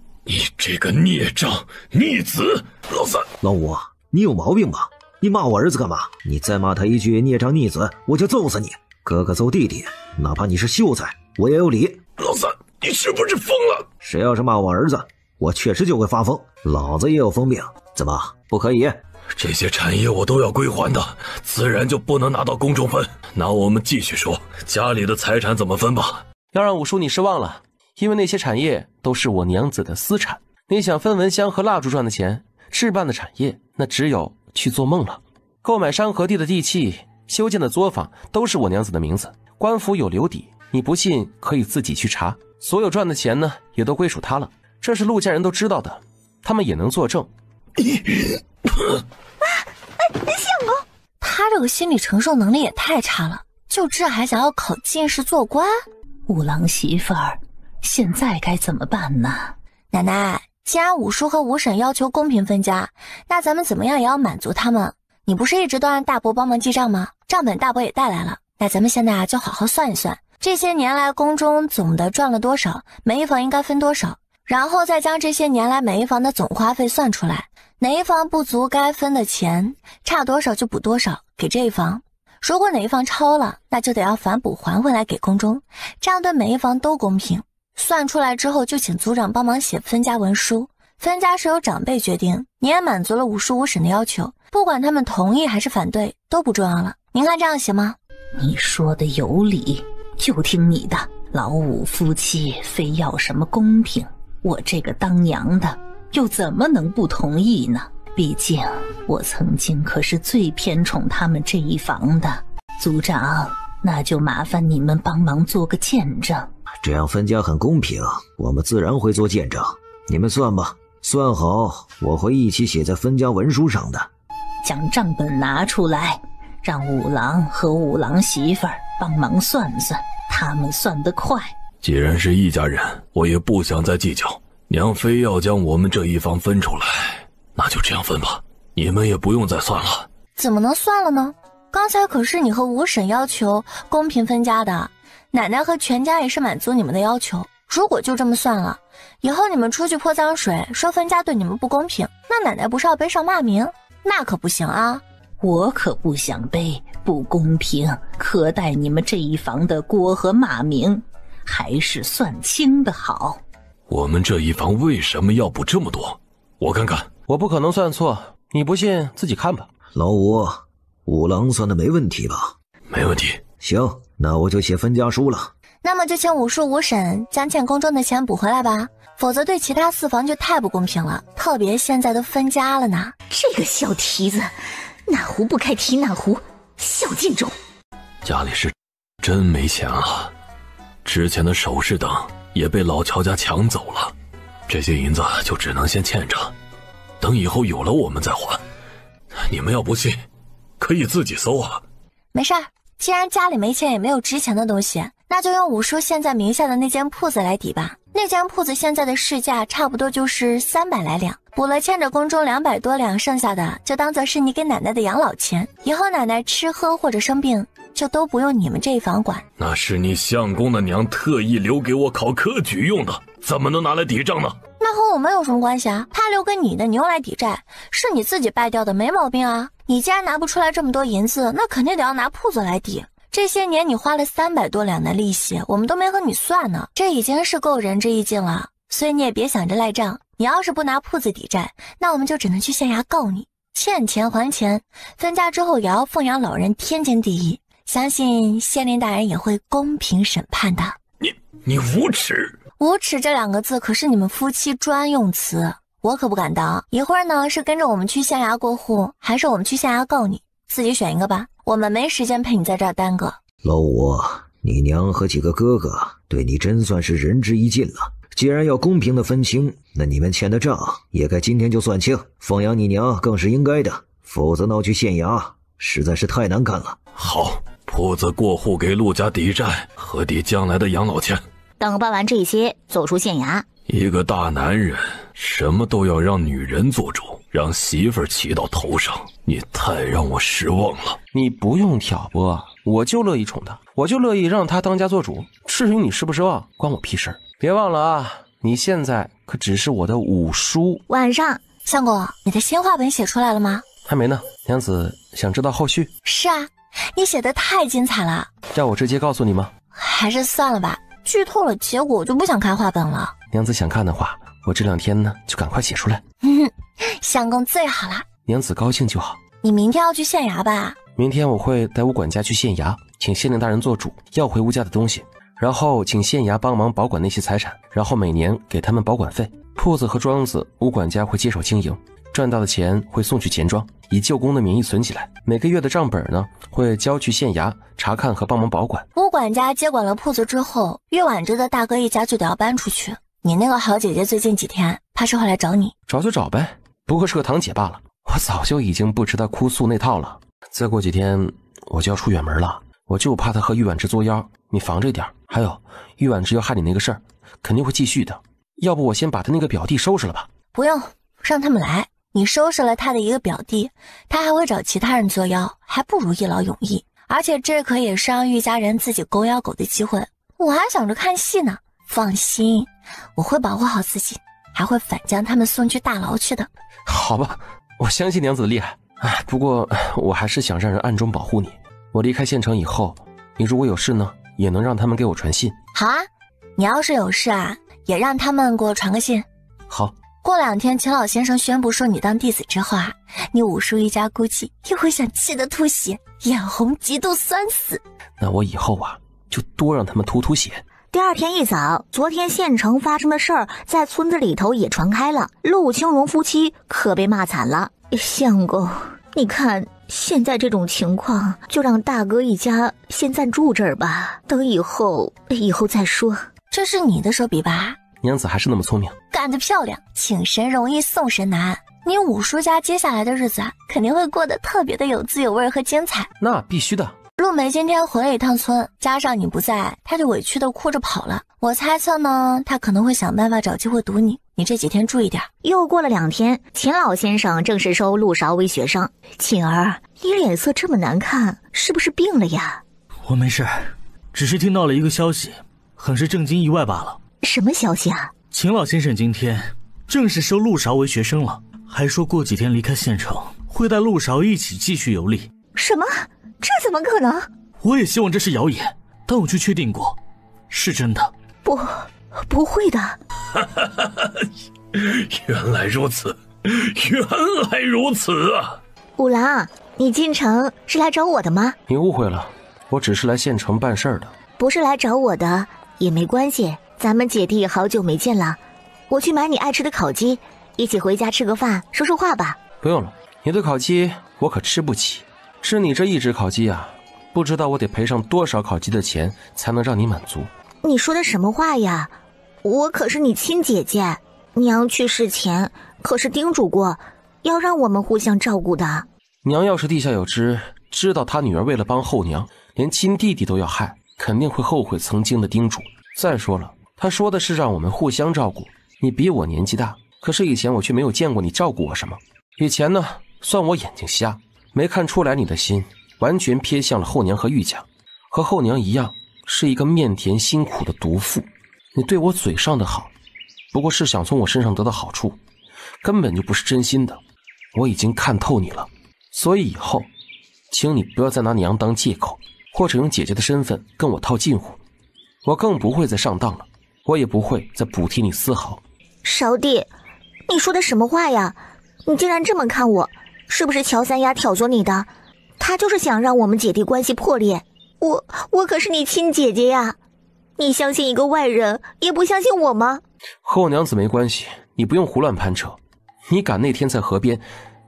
这个孽障逆子！老三，老五，你有毛病吧？你骂我儿子干嘛？你再骂他一句孽障逆子，我就揍死你！哥哥揍弟弟，哪怕你是秀才，我也有理。老三，你是不是疯了？谁要是骂我儿子，我确实就会发疯。老子也有疯病，怎么不可以？这些产业我都要归还的，自然就不能拿到宫中分。那我们继续说家里的财产怎么分吧。要让五叔你失望了，因为那些产业都是我娘子的私产，你想分蚊香和蜡烛赚的钱，置办的产业，那只有去做梦了。购买山河地的地契，修建的作坊都是我娘子的名字，官府有留底，你不信可以自己去查。所有赚的钱呢，也都归属他了，这是陆家人都知道的，他们也能作证。相公，他这个心理承受能力也太差了，就这还想要考进士做官？五郎媳妇儿，现在该怎么办呢？奶奶，既然五叔和五婶要求公平分家，那咱们怎么样也要满足他们。你不是一直都让大伯帮忙记账吗？账本大伯也带来了，那咱们现在就好好算一算，这些年来宫中总的赚了多少，每一房应该分多少，然后再将这些年来每一房的总花费算出来，哪一房不足该分的钱，差多少就补多少给这一房。如果哪一房超了，那就得要反补还回来给宫中，这样对每一房都公平。算出来之后，就请族长帮忙写分家文书。分家是由长辈决定，你也满足了五叔五婶的要求，不管他们同意还是反对都不重要了。您看这样行吗？你说的有理，就听你的。老五夫妻非要什么公平，我这个当娘的又怎么能不同意呢？毕竟我曾经可是最偏宠他们这一房的。族长，那就麻烦你们帮忙做个见证。这样分家很公平，我们自然会做见证。你们算吧，算好我会一起写在分家文书上的。将账本拿出来，让五郎和五郎媳妇儿帮忙算算，他们算得快。既然是一家人，我也不想再计较。娘非要将我们这一房分出来，那就这样分吧，你们也不用再算了。怎么能算了呢？刚才可是你和五婶要求公平分家的，奶奶和全家也是满足你们的要求。如果就这么算了，以后你们出去泼脏水，说分家对你们不公平，那奶奶不是要背上骂名？那可不行啊！我可不想背不公平苛待你们这一房的锅和骂名，还是算清的好。我们这一房为什么要补这么多？我看看。我不可能算错，你不信自己看吧。老五，五郎算的没问题吧？没问题。行，那我就写分家书了。那么就请五叔五婶将欠宫中的钱补回来吧，否则对其他四房就太不公平了，特别现在都分家了呢。这个小蹄子，哪壶不开提哪壶，小贱种！家里是真没钱了，之前的首饰等也被老乔家抢走了，这些银子就只能先欠着，等以后有了我们再还。你们要不信，可以自己搜啊。没事儿，既然家里没钱也没有值钱的东西，那就用五叔现在名下的那间铺子来抵吧。那间铺子现在的市价差不多就是300来两，补了欠着宫中200多两，剩下的就当做是你给奶奶的养老钱，以后奶奶吃喝或者生病就都不用你们这一房管。那是你相公的娘特意留给我考科举用的，怎么能拿来抵账呢？那和我们有什么关系啊？他留给你的，你用来抵债，是你自己败掉的，没毛病啊。你既然拿不出来这么多银子，那肯定得要拿铺子来抵。这些年你花了300多两的利息，我们都没和你算呢，这已经是够仁至义尽了。所以你也别想着赖账，你要是不拿铺子抵债，那我们就只能去县衙告你，欠钱还钱，分家之后也要奉养老人，天经地义。相信县令大人也会公平审判的。你无耻！无耻这2个字可是你们夫妻专用词，我可不敢当。一会儿呢是跟着我们去县衙过户，还是我们去县衙告你，自己选一个吧，我们没时间陪你在这儿耽搁。老五，你娘和几个哥哥对你真算是仁至义尽了。既然要公平的分清，那你们欠的账也该今天就算清，奉养你娘更是应该的，否则闹去县衙实在是太难看了。好，铺子过户给陆家抵债和抵将来的养老钱。等办完这些，走出县衙。一个大男人什么都要让女人做主，让媳妇儿骑到头上，你太让我失望了。你不用挑拨，我就乐意宠他，我就乐意让他当家做主，至于你失不失望关我屁事。别忘了啊，你现在可只是我的五叔。晚上，相公，你的新话本写出来了吗？还没呢，娘子想知道后续？是啊，你写的太精彩了。让我直接告诉你吗？还是算了吧，剧透了结果我就不想开话本了。娘子想看的话，我这2天呢就赶快写出来。相公最好啦，娘子高兴就好。你明天要去县衙吧？明天我会带吴管家去县衙，请县令大人做主，要回吴家的东西，然后请县衙帮忙保管那些财产，然后每年给他们保管费。铺子和庄子吴管家会接手经营，赚到的钱会送去钱庄，以舅公的名义存起来，每个月的账本呢会交去县衙查看和帮忙保管。吴管家接管了铺子之后，岳婉之的大哥一家就得要搬出去，你那个好姐姐最近几天怕是会来找你。找就找呗，不过是个堂姐罢了，我早就已经不知道哭诉那套了。再过几天我就要出远门了，我就怕他和玉婉之作妖，你防着点。还有，玉婉之要害你那个事儿，肯定会继续的。要不我先把他那个表弟收拾了吧？不用，让他们来。你收拾了他的一个表弟，他还会找其他人作妖，还不如一劳永逸。而且这可也是让玉家人自己狗咬狗的机会。我还想着看戏呢。放心，我会保护好自己，还会反将他们送去大牢去的。好吧，我相信娘子的厉害。不过我还是想让人暗中保护你。我离开县城以后，你如果有事呢，也能让他们给我传信。好啊，你要是有事啊，也让他们给我传个信。好。过2天秦老先生宣布收你当弟子之后啊，你武术一家估计又会想气得吐血，眼红极度酸死。那我以后啊，就多让他们吐血。第2天一早，昨天县城发生的事儿在村子里头也传开了，陆清荣夫妻可被骂惨了。相公，你看现在这种情况，就让大哥一家先暂住这儿吧，等以后再说。这是你的手笔吧？娘子还是那么聪明，干得漂亮！请神容易送神难，你武术家接下来的日子啊，肯定会过得特别的有滋有味和精彩。那必须的。陆梅今天回了一趟村，加上你不在，她就委屈的哭着跑了。我猜测呢，她可能会想办法找机会堵你。你这几天注意点。又过了2天，秦老先生正式收陆韶为学生。晴儿，你脸色这么难看，是不是病了呀？我没事，只是听到了一个消息，很是震惊意外罢了。什么消息啊？秦老先生今天正式收陆韶为学生了，还说过几天离开县城，会带陆韶一起继续游历。什么？这怎么可能？我也希望这是谣言，但我去确定过，是真的。不会的。原来如此，原来如此啊！五郎，你进城是来找我的吗？你误会了，我只是来县城办事儿的。不是来找我的也没关系，咱们姐弟好久没见了，我去买你爱吃的烤鸡，一起回家吃个饭，说说话吧。不用了，你的烤鸡我可吃不起，吃你这一只烤鸡啊，不知道我得赔上多少烤鸡的钱才能让你满足。你说的什么话呀？我可是你亲姐姐，娘去世前可是叮嘱过要让我们互相照顾的。娘要是地下有知，知道她女儿为了帮后娘连亲弟弟都要害，肯定会后悔曾经的叮嘱。再说了，她说的是让我们互相照顾，你比我年纪大，可是以前我却没有见过你照顾我什么。以前呢，算我眼睛瞎，没看出来你的心完全偏向了后娘和玉家，和后娘一样是一个面甜辛苦的毒妇。你对我嘴上的好，不过是想从我身上得到好处，根本就不是真心的。我已经看透你了，所以以后请你不要再拿娘当借口，或者用姐姐的身份跟我套近乎。我更不会再上当了，我也不会再补贴你丝毫。少弟，你说的什么话呀？你竟然这么看我，是不是乔三丫挑唆你的？他就是想让我们姐弟关系破裂。我可是你亲姐姐呀，你相信一个外人也不相信我吗？和我娘子没关系，你不用胡乱攀扯。你敢那天在河边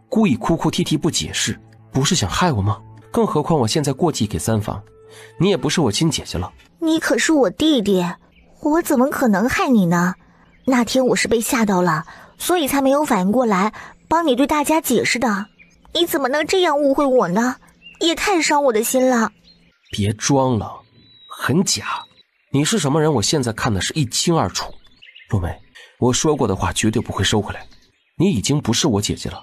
故意哭哭啼啼不解释，不是想害我吗？更何况我现在过继给三房，你也不是我亲姐姐了。你可是我弟弟，我怎么可能害你呢？那天我是被吓到了，所以才没有反应过来帮你对大家解释的。你怎么能这样误会我呢？也太伤我的心了。别装了，很假。你是什么人，我现在看的是一清二楚。陆梅，我说过的话绝对不会收回来。你已经不是我姐姐了，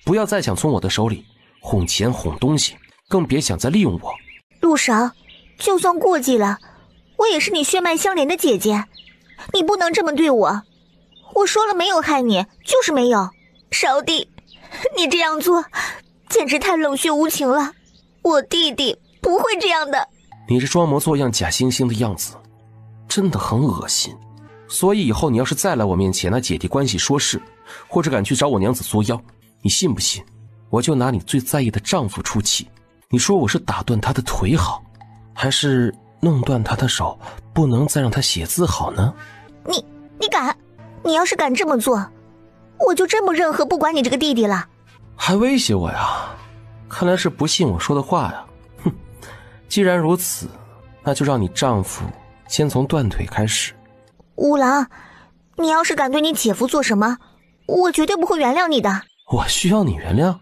不要再想从我的手里哄钱哄东西，更别想再利用我。陆少，就算过继了，我也是你血脉相连的姐姐，你不能这么对我。我说了没有害你，就是没有。少弟，你这样做简直太冷血无情了，我弟弟不会这样的。你这装模作样假惺惺的样子真的很恶心，所以以后你要是再来我面前拿姐弟关系说事，或者敢去找我娘子作妖，你信不信我就拿你最在意的丈夫出气？你说我是打断他的腿好，还是弄断他的手不能再让他写字好呢？你敢？你要是敢这么做，我就这么认和不管你这个弟弟了。还威胁我呀？看来是不信我说的话呀。哼，既然如此，那就让你丈夫先从断腿开始。五郎，你要是敢对你姐夫做什么，我绝对不会原谅你的。我需要你原谅？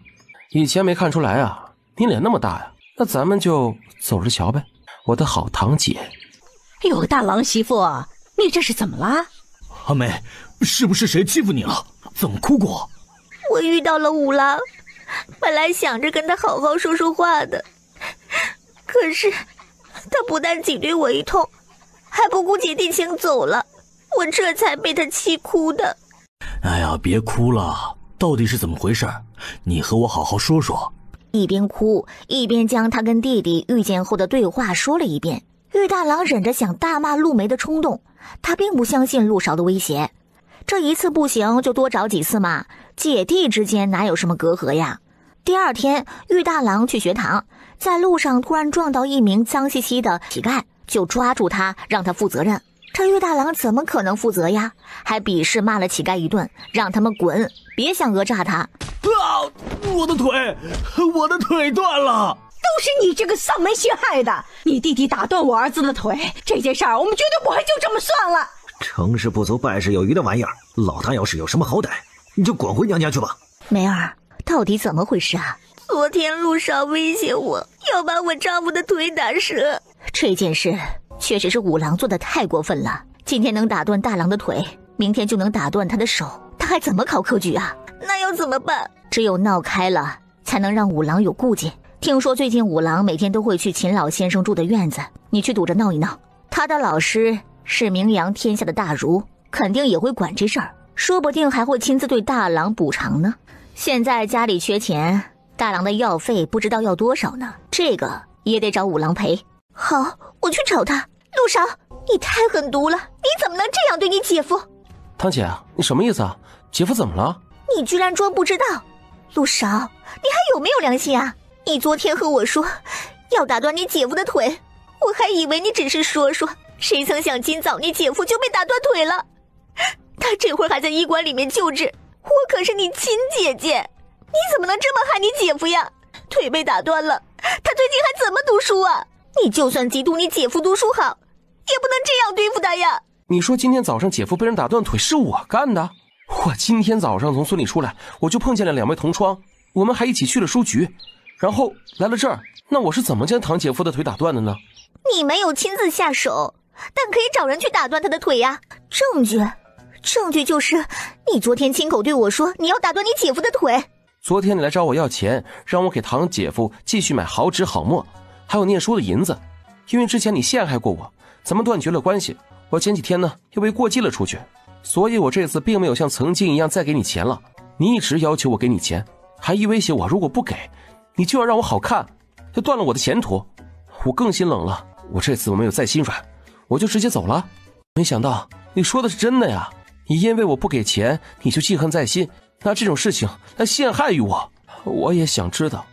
以前没看出来啊，你脸那么大呀。那咱们就走着瞧呗，我的好堂姐。有个大郎媳妇，你这是怎么了？阿梅，是不是谁欺负你了？怎么哭过？我遇到了五郎，本来想着跟他好好说说话的，可是他不但挤兑我一通，还不顾姐弟情走了，我这才被他气哭的。哎呀，别哭了，到底是怎么回事？你和我好好说说。一边哭一边将他跟弟弟遇见后的对话说了一遍。玉大郎忍着想大骂陆梅的冲动，他并不相信陆勺的威胁，这一次不行就多找几次嘛，姐弟之间哪有什么隔阂呀。第二天，玉大郎去学堂，在路上突然撞到一名脏兮兮的乞丐，就抓住他让他负责任。这玉大郎怎么可能负责呀？还鄙视骂了乞丐一顿，让他们滚，别想讹诈他。啊！我的腿断了！都是你这个丧门星害的！你弟弟打断我儿子的腿，这件事儿我们绝对不会就这么算了。成事不足败事有余的玩意儿，老大要是有什么好歹，你就滚回娘家去吧。梅儿，到底怎么回事啊？昨天陆少威胁我要把我丈夫的腿打折，这件事确实是五郎做的太过分了。今天能打断大郎的腿，明天就能打断他的手，他还怎么考科举啊？那要怎么办？只有闹开了，才能让五郎有顾忌。听说最近五郎每天都会去秦老先生住的院子，你去堵着闹一闹。他的老师是名扬天下的大儒，肯定也会管这事儿，说不定还会亲自对大郎补偿呢。现在家里缺钱，大郎的药费不知道要多少呢，这个也得找五郎赔。好，我去找他。陆少，你太狠毒了，你怎么能这样对你姐夫？堂姐，你什么意思啊？姐夫怎么了？你居然装不知道。陆少，你还有没有良心啊？你昨天和我说要打断你姐夫的腿，我还以为你只是说说，谁曾想今早你姐夫就被打断腿了。他这会儿还在医馆里面救治，我可是你亲姐姐，你怎么能这么害你姐夫呀？腿被打断了，他最近还怎么读书啊？你就算嫉妒你姐夫读书好，也不能这样对付他呀。你说今天早上姐夫被人打断腿是我干的？我今天早上从村里出来，我就碰见了2位同窗，我们还一起去了书局，然后来了这儿。那我是怎么将堂姐夫的腿打断的呢？你没有亲自下手，但可以找人去打断他的腿呀。证据就是你昨天亲口对我说你要打断你姐夫的腿。昨天你来找我要钱，让我给堂姐夫继续买好纸好墨，还有念书的银子。因为之前你陷害过我，咱们断绝了关系，我前几天呢又被过继了出去，所以我这次并没有像曾经一样再给你钱了。你一直要求我给你钱，还一威胁我如果不给你就要让我好看，就断了我的前途。我更心冷了，我这次我没有再心软，我就直接走了。没想到你说的是真的呀，你因为我不给钱你就记恨在心，拿这种事情来陷害于我。我也想知道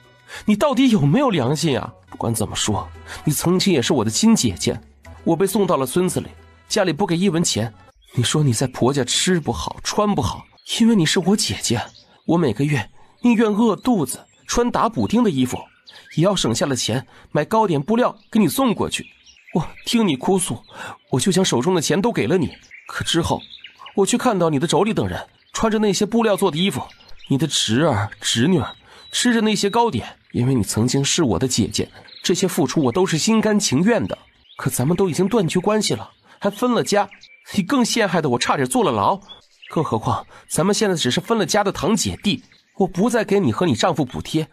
你到底有没有良心啊？不管怎么说，你曾经也是我的亲姐姐，我被送到了村子里，家里不给1文钱，你说你在婆家吃不好穿不好，因为你是我姐姐，我每个月宁愿饿肚子穿打补丁的衣服，也要省下了钱买糕点布料给你送过去。我听你哭诉，我就将手中的钱都给了你，可之后我却看到你的妯娌等人穿着那些布料做的衣服，你的侄儿侄女吃着那些糕点。因为你曾经是我的姐姐，这些付出我都是心甘情愿的，可咱们都已经断绝关系了，还分了家，你更陷害的我差点坐了牢。更何况咱们现在只是分了家的堂姐弟，我不再给你和你丈夫补贴，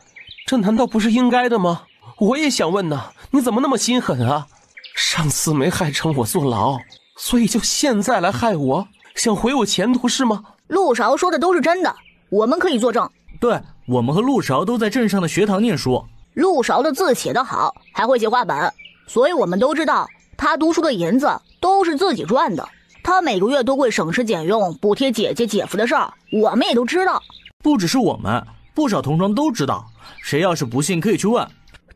这难道不是应该的吗？我也想问呢，你怎么那么心狠啊？上次没害成我坐牢，所以就现在来害我，想毁我前途是吗？陆勺说的都是真的，我们可以作证。对，我们和陆勺都在镇上的学堂念书。陆勺的字写得好，还会写画本，所以我们都知道他读书的银子都是自己赚的。他每个月都会省吃俭用补贴姐姐姐夫的事儿，我们也都知道。不只是我们，不少同窗都知道，谁要是不信可以去问。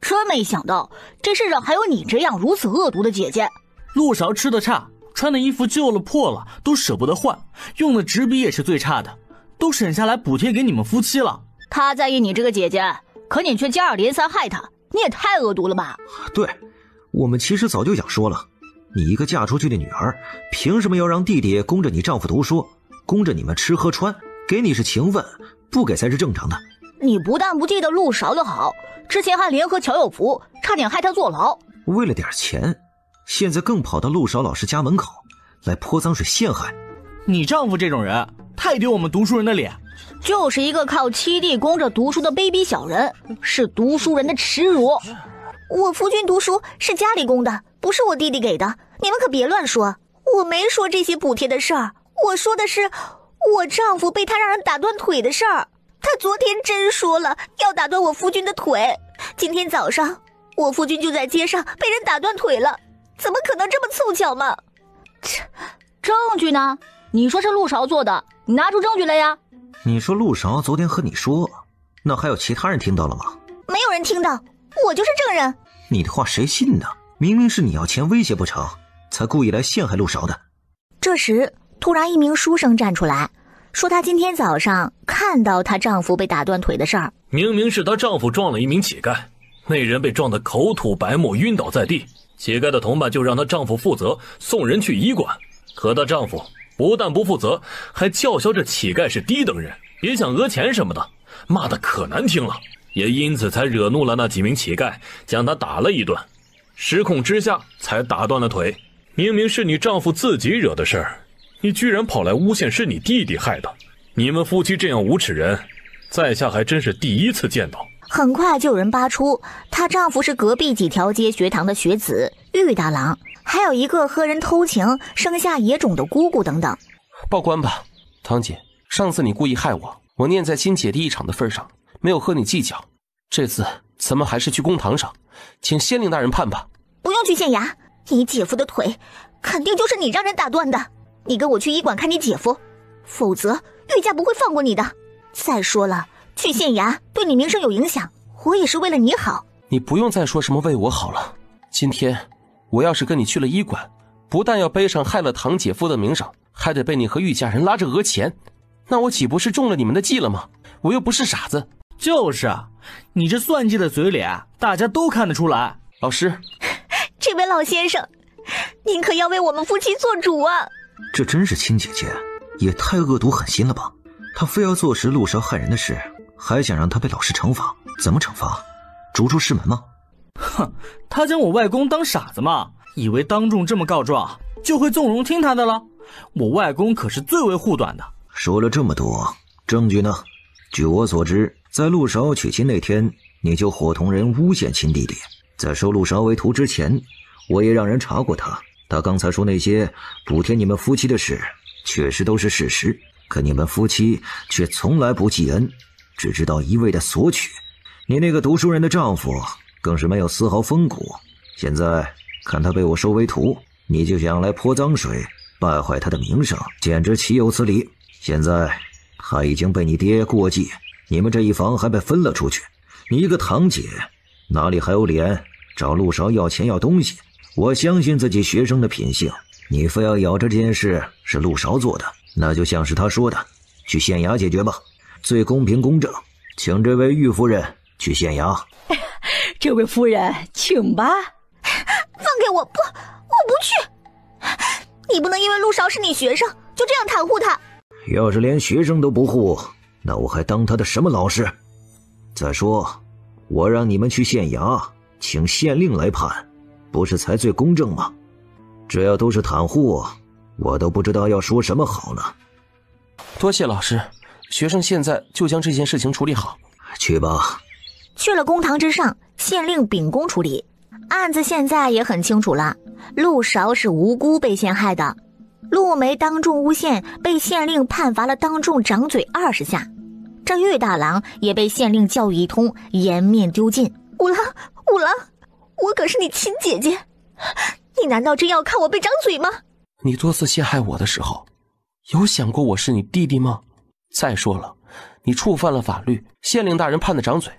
真没想到这世上还有你这样如此恶毒的姐姐。陆勺吃的差，穿的衣服旧了破了都舍不得换，用的纸笔也是最差的，都省下来补贴给你们夫妻了。他在意你这个姐姐，可你却接二连三害她，你也太恶毒了吧。对，我们其实早就想说了，你一个嫁出去的女儿，凭什么要让弟弟供着你丈夫读书，供着你们吃喝穿，给你是情分，不给才是正常的。你不但不记得陆勺的好，之前还联合乔有福，差点害他坐牢。为了点钱，现在更跑到陆勺老师家门口来泼脏水陷害。你丈夫这种人太丢我们读书人的脸，就是一个靠七弟供着读书的卑鄙小人，是读书人的耻辱。我夫君读书是家里供的，不是我弟弟给的，你们可别乱说。我没说这些补贴的事儿，我说的是我丈夫被他让人打断腿的事儿。他昨天真说了要打断我夫君的腿，今天早上我夫君就在街上被人打断腿了，怎么可能这么凑巧嘛？证据呢？你说是陆勺做的，你拿出证据来呀！你说陆勺昨天和你说，那还有其他人听到了吗？没有人听到，我就是证人。你的话谁信呢？明明是你要钱威胁不成，才故意来陷害陆勺的。这时突然一名书生站出来，说她今天早上看到她丈夫被打断腿的事儿。明明是她丈夫撞了一名乞丐，那人被撞得口吐白沫，晕倒在地。乞丐的同伴就让她丈夫负责送人去医馆，可她丈夫不但不负责，还叫嚣着乞丐是低等人，别想讹钱什么的，骂得可难听了，也因此才惹怒了那几名乞丐，将她打了一顿。失控之下才打断了腿。明明是你丈夫自己惹的事儿，你居然跑来诬陷是你弟弟害的。你们夫妻这样无耻人，在下还真是第一次见到。很快就有人扒出她丈夫是隔壁几条街学堂的学子玉大郎，还有一个和人偷情生下野种的姑姑等等。报官吧，堂姐，上次你故意害我，我念在亲姐弟一场的份上，没有和你计较。这次咱们还是去公堂上，请县令大人判吧。不用去县衙，你姐夫的腿肯定就是你让人打断的。你跟我去医馆看你姐夫，否则玉家不会放过你的。再说了，去县衙对你名声有影响，我也是为了你好。你不用再说什么为我好了。今天我要是跟你去了医馆，不但要背上害了堂姐夫的名声，还得被你和玉家人拉着讹钱，那我岂不是中了你们的计了吗？我又不是傻子。就是啊，你这算计的嘴脸大家都看得出来。老师，这位老先生，您可要为我们夫妻做主啊。这真是亲姐姐，也太恶毒狠心了吧。她非要坐实陆勺害人的事，还想让他被老师惩罚。怎么惩罚？逐出师门吗？哼，他将我外公当傻子吗？以为当众这么告状就会纵容听他的了？我外公可是最为护短的。说了这么多，证据呢？据我所知，在陆勺娶亲那天，你就伙同人诬陷亲弟弟。在收陆勺为徒之前，我也让人查过他。他刚才说那些补贴你们夫妻的事，确实都是事实。可你们夫妻却从来不记恩，只知道一味的索取。你那个读书人的丈夫更是没有丝毫风骨。现在看他被我收为徒，你就想来泼脏水，败坏他的名声，简直岂有此理。现在他已经被你爹过继，你们这一房还被分了出去。你一个堂姐哪里还有脸找陆勺要钱要东西？我相信自己学生的品性，你非要咬着这件事是陆勺做的，那就像是他说的，去县衙解决吧，最公平公正。请这位玉夫人去县衙。这位夫人，请吧。放开我！不，我不去。你不能因为陆勺是你学生就这样袒护他。要是连学生都不护，那我还当他的什么老师？再说，我让你们去县衙，请县令来判，不是才最公正吗？这要都是袒护，我都不知道要说什么好呢。多谢老师，学生现在就将这件事情处理好。去吧。去了公堂之上，县令秉公处理。案子现在也很清楚了，陆勺是无辜被陷害的。陆梅当众诬陷，被县令判罚了当众掌嘴20下。这玉大郎也被县令教育一通，颜面丢尽。五郎，我可是你亲姐姐，你难道真要看我被掌嘴吗？你多次陷害我的时候，有想过我是你弟弟吗？再说了，你触犯了法律，县令大人判的掌嘴，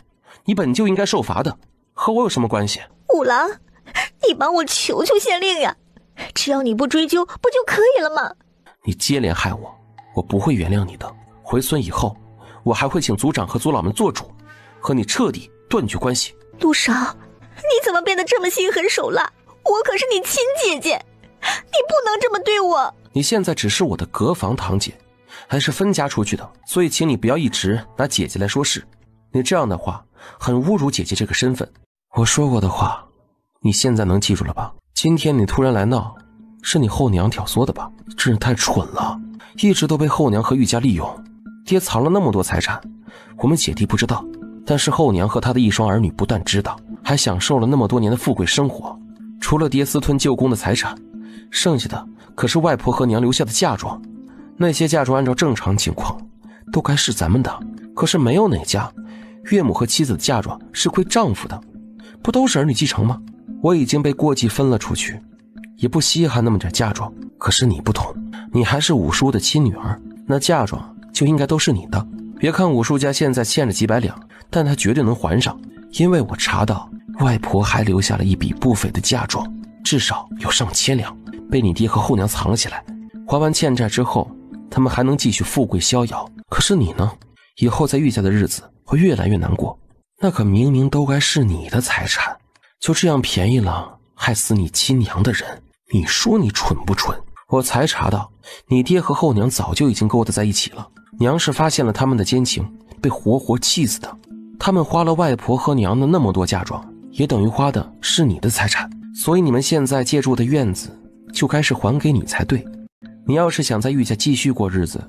你本就应该受罚的，和我有什么关系？五郎，你帮我求求县令呀，只要你不追究，不就可以了吗？你接连害我，我不会原谅你的。回村以后，我还会请族长和族老们做主，和你彻底断绝关系。陆勺，你怎么变得这么心狠手辣？我可是你亲姐姐，你不能这么对我。你现在只是我的隔房堂姐，还是分家出去的，所以请你不要一直拿姐姐来说事。你这样的话很侮辱姐姐这个身份。我说过的话，你现在能记住了吧？今天你突然来闹，是你后娘挑唆的吧？真是太蠢了，一直都被后娘和玉家利用。爹藏了那么多财产，我们姐弟不知道，但是后娘和她的一双儿女不但知道，还享受了那么多年的富贵生活。除了爹私吞舅公的财产，剩下的可是外婆和娘留下的嫁妆。那些嫁妆按照正常情况都该是咱们的，可是没有哪家岳母和妻子的嫁妆是归丈夫的，不都是儿女继承吗？我已经被过继分了出去，也不稀罕那么点嫁妆。可是你不同，你还是五叔的亲女儿，那嫁妆就应该都是你的。别看五叔家现在欠着几百两，但他绝对能还上，因为我查到外婆还留下了一笔不菲的嫁妆，至少有上千两，被你爹和后娘藏了起来。还完欠债之后，他们还能继续富贵逍遥。可是你呢？以后在玉家的日子会越来越难过。那可明明都该是你的财产，就这样便宜了害死你亲娘的人，你说你蠢不蠢？我才查到你爹和后娘早就已经勾搭在一起了，娘是发现了他们的奸情，被活活气死的。他们花了外婆和娘的那么多嫁妆，也等于花的是你的财产，所以你们现在借住的院子就该是还给你才对。你要是想在玉家继续过日子，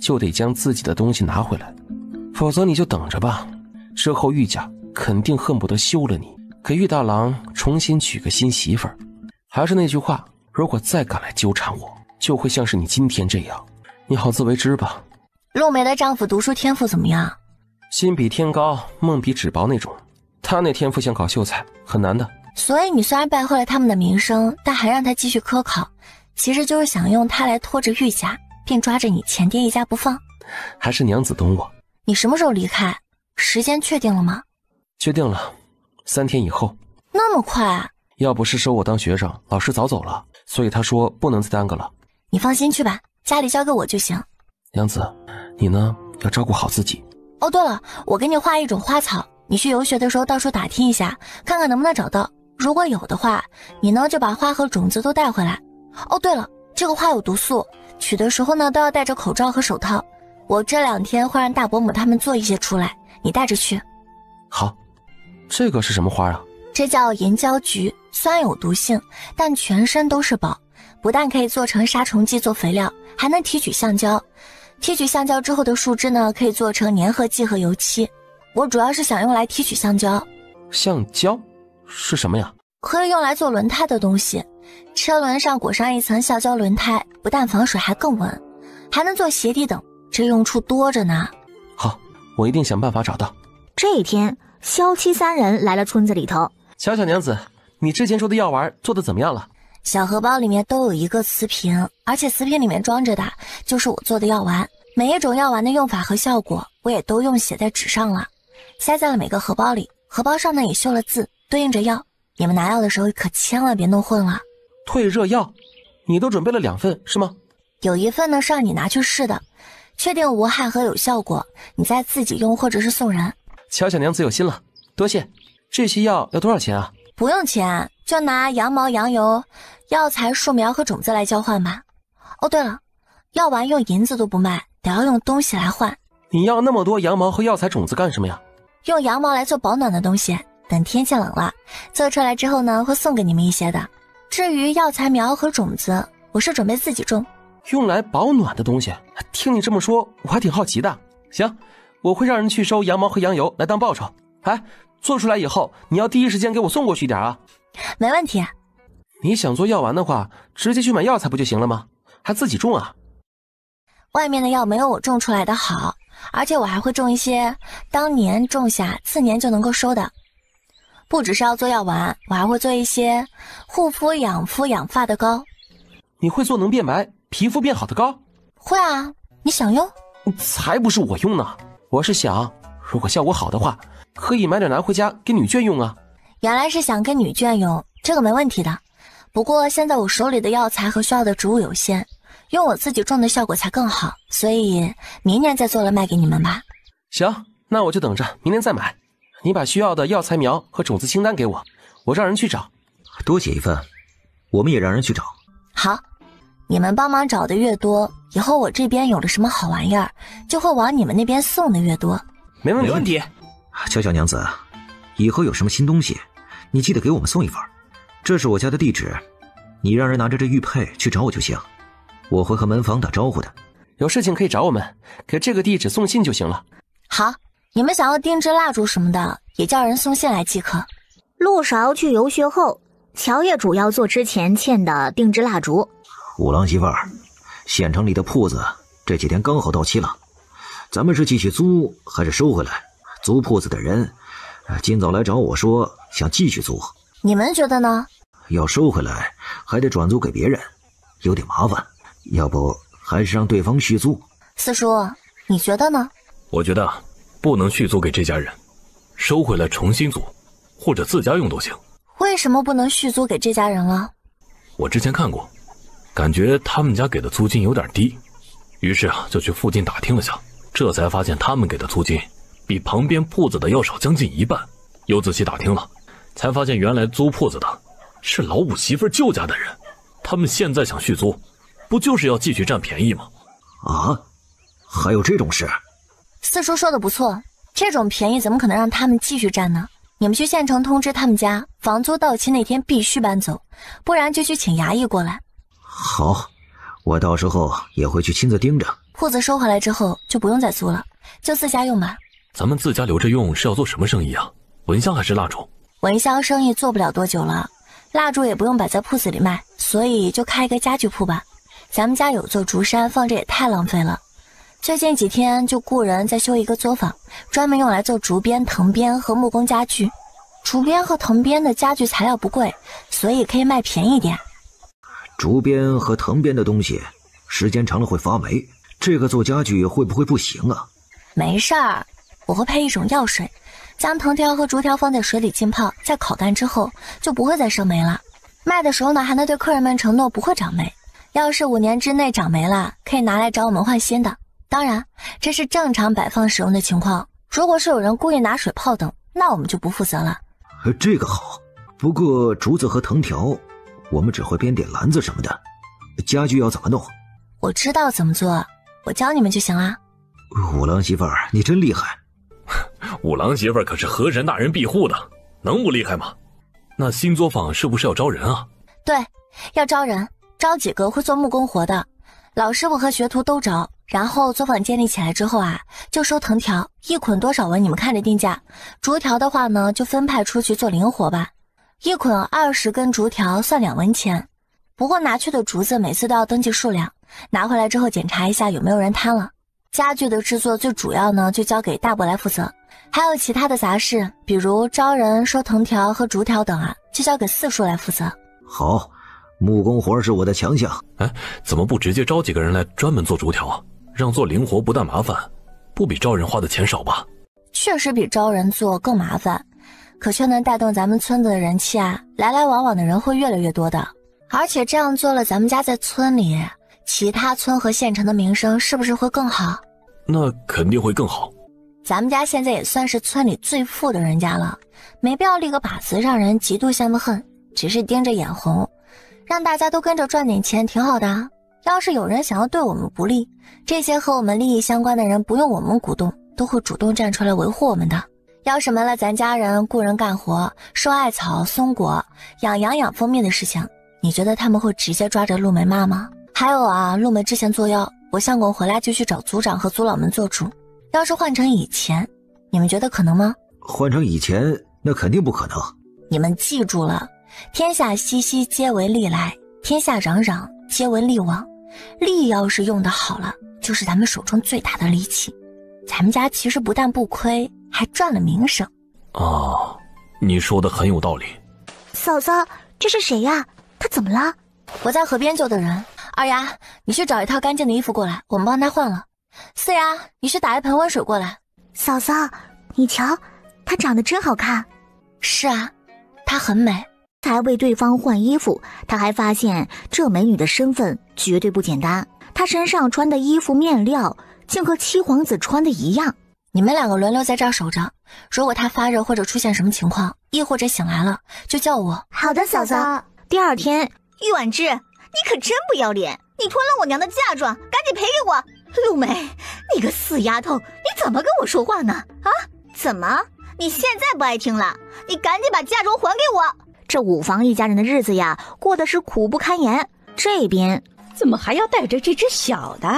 就得将自己的东西拿回来，否则你就等着吧，之后玉家肯定恨不得休了你，给玉大郎重新娶个新媳妇儿。还是那句话，如果再敢来纠缠我，就会像是你今天这样。你好自为之吧。陆梅的丈夫读书天赋怎么样？心比天高，梦比纸薄那种。他那天赋像搞秀才，很难的。所以你虽然败坏了他们的名声，但还让他继续科考，其实就是想用他来拖着玉家，并抓着你前爹一家不放。还是娘子懂我。你什么时候离开？时间确定了吗？确定了，3天以后。那么快啊？要不是收我当学生，老师早走了，所以他说不能再耽搁了。你放心去吧，家里交给我就行。娘子，你呢要照顾好自己。哦，对了，我给你画一种花草，你去游学的时候到处打听一下，看看能不能找到。如果有的话，你呢就把花和种子都带回来。哦，对了，这个花有毒素，取的时候呢都要戴着口罩和手套。我这2天会让大伯母他们做一些出来，你带着去。好，这个是什么花啊？这叫银胶菊，虽然有毒性，但全身都是宝，不但可以做成杀虫剂做肥料，还能提取橡胶。提取橡胶之后的树枝呢，可以做成粘合剂和油漆。我主要是想用来提取橡胶。橡胶是什么呀？可以用来做轮胎的东西，车轮上裹上一层橡胶轮胎，不但防水还更稳，还能做鞋底等，这用处多着呢。好，我一定想办法找到。这一天，萧七3人来了村子里头。小娘子，你之前说的药丸做的怎么样了？小荷包里面都有一个瓷瓶，而且瓷瓶里面装着的就是我做的药丸。每一种药丸的用法和效果，我也都用写在纸上了，塞在了每个荷包里。荷包上呢也绣了字，对应着药。你们拿药的时候可千万别弄混了。退热药，你都准备了2份是吗？有1份呢是让你拿去试的，确定无害和有效果，你再自己用或者是送人。乔小娘子有心了，多谢。这些药要多少钱啊？不用钱，就拿羊毛、羊油、药材、树苗和种子来交换吧。哦，对了，药丸用银子都不卖，得要用东西来换。你要那么多羊毛和药材种子干什么呀？用羊毛来做保暖的东西，等天气冷了，做出来之后呢，会送给你们一些的。至于药材苗和种子，我是准备自己种。用来保暖的东西，听你这么说，我还挺好奇的。行，我会让人去收羊毛和羊油来当报酬。哎，做出来以后，你要第一时间给我送过去一点啊。没问题。你想做药丸的话，直接去买药材不就行了吗？还自己种啊？外面的药没有我种出来的好，而且我还会种一些当年种下次年就能够收的。不只是要做药丸，我还会做一些护肤、养肤、养发的膏。你会做能变白、皮肤变好的膏？会啊，你想用？才不是我用呢，我是想，如果效果好的话，可以买点拿回家给女眷用啊。原来是想跟女眷用，这个没问题的。不过现在我手里的药材和需要的植物有限，用我自己种的效果才更好，所以明年再做了卖给你们吧。行，那我就等着明年再买。你把需要的药材苗和种子清单给我，我让人去找。多写一份，我们也让人去找。好，你们帮忙找的越多，以后我这边有了什么好玩意儿，就会往你们那边送的越多。没问题。乔小娘子，以后有什么新东西，你记得给我们送一份。这是我家的地址，你让人拿着这玉佩去找我就行，我会和门房打招呼的。有事情可以找我们，给这个地址送信就行了。好，你们想要定制蜡烛什么的，也叫人送信来即可。陆勺去游学后，乔也主要做之前欠的定制蜡烛。五郎媳妇儿，县城里的铺子这几天刚好到期了，咱们是继续租还是收回来？租铺子的人今早来找我说想继续租，你们觉得呢？要收回来还得转租给别人，有点麻烦，要不还是让对方续租。四叔，你觉得呢？我觉得不能续租给这家人，收回来重新租，或者自家用都行。为什么不能续租给这家人了？我之前看过，感觉他们家给的租金有点低，于是就去附近打听了下，这才发现他们给的租金比旁边铺子的要少将近一半。又仔细打听了，才发现原来租铺子的是老五媳妇舅家的人，他们现在想续租，不就是要继续占便宜吗？啊，还有这种事？四叔说的不错，这种便宜怎么可能让他们继续占呢？你们去县城通知他们家，房租到期那天必须搬走，不然就去请衙役过来。好，我到时候也会去亲自盯着。铺子收回来之后就不用再租了，就自家用吧。咱们自家留着用是要做什么生意啊？蚊香还是蜡烛？蚊香生意做不了多久了，蜡烛也不用摆在铺子里卖，所以就开一个家具铺吧。咱们家有座竹山，放着也太浪费了。最近几天就雇人在修一个作坊，专门用来做竹编、藤编和木工家具。竹编和藤编的家具材料不贵，所以可以卖便宜点。竹编和藤编的东西时间长了会发霉，这个做家具会不会不行啊？没事儿，我会配一种药水，将藤条和竹条放在水里浸泡，在烤干之后就不会再生霉了。卖的时候呢，还能对客人们承诺不会长霉。要是5年之内长霉了，可以拿来找我们换新的。当然，这是正常摆放使用的情况。如果是有人故意拿水泡等，那我们就不负责了。这个好，不过竹子和藤条，我们只会编点篮子什么的，家具要怎么弄？我知道怎么做，我教你们就行啦。五郎媳妇儿，你真厉害！五郎媳妇儿可是河神大人庇护的，能不厉害吗？那新作坊是不是要招人啊？对，要招人，招几个会做木工活的，老师傅和学徒都招。然后作坊建立起来之后啊，就收藤条，一捆多少文你们看着定价。竹条的话呢，就分派出去做零活吧。一捆20根竹条算2文钱，不过拿去的竹子每次都要登记数量，拿回来之后检查一下有没有人贪了。家具的制作最主要呢，就交给大伯来负责，还有其他的杂事，比如招人、收藤条和竹条等啊，就交给四叔来负责。好，木工活是我的强项。哎，怎么不直接招几个人来专门做竹条啊？让做零活不但麻烦，不比招人花的钱少吧？确实比招人做更麻烦，可却能带动咱们村子的人气啊，来来往往的人会越来越多的。而且这样做了，咱们家在村里，其他村和县城的名声是不是会更好？那肯定会更好。咱们家现在也算是村里最富的人家了，没必要立个靶子让人嫉妒羡慕恨，只是盯着眼红，让大家都跟着赚点钱挺好的啊。要是有人想要对我们不利，这些和我们利益相关的人不用我们鼓动，都会主动站出来维护我们的。要是没了咱家人雇人干活，收艾草、松果、养羊、养蜂蜜的事情，你觉得他们会直接抓着陆梅骂吗？还有啊，陆梅之前作妖，我相公回来就去找族长和族老们做主。要是换成以前，你们觉得可能吗？换成以前，那肯定不可能。你们记住了，天下熙熙皆为利来，天下攘攘皆为利往。利要是用得好了，就是咱们手中最大的利器。咱们家其实不但不亏，还赚了名声。哦，你说的很有道理。嫂嫂，这是谁呀？他怎么了？我在河边救的人。二丫，你去找一套干净的衣服过来，我们帮他换了。四丫，你去打一盆温水过来。嫂嫂，你瞧，她长得真好看。是啊，她很美。才为对方换衣服，他还发现这美女的身份绝对不简单。她身上穿的衣服面料竟和七皇子穿的一样。你们2个轮流在这儿守着，如果她发热或者出现什么情况，亦或者醒来了，就叫我。好的，嫂嫂。第二天，婉之，你可真不要脸！你脱了我娘的嫁妆，赶紧赔给我！陆梅，你个死丫头，你怎么跟我说话呢？啊？怎么？你现在不爱听了，你赶紧把嫁妆还给我。这五房一家人的日子呀，过得是苦不堪言。这边怎么还要带着这只小的？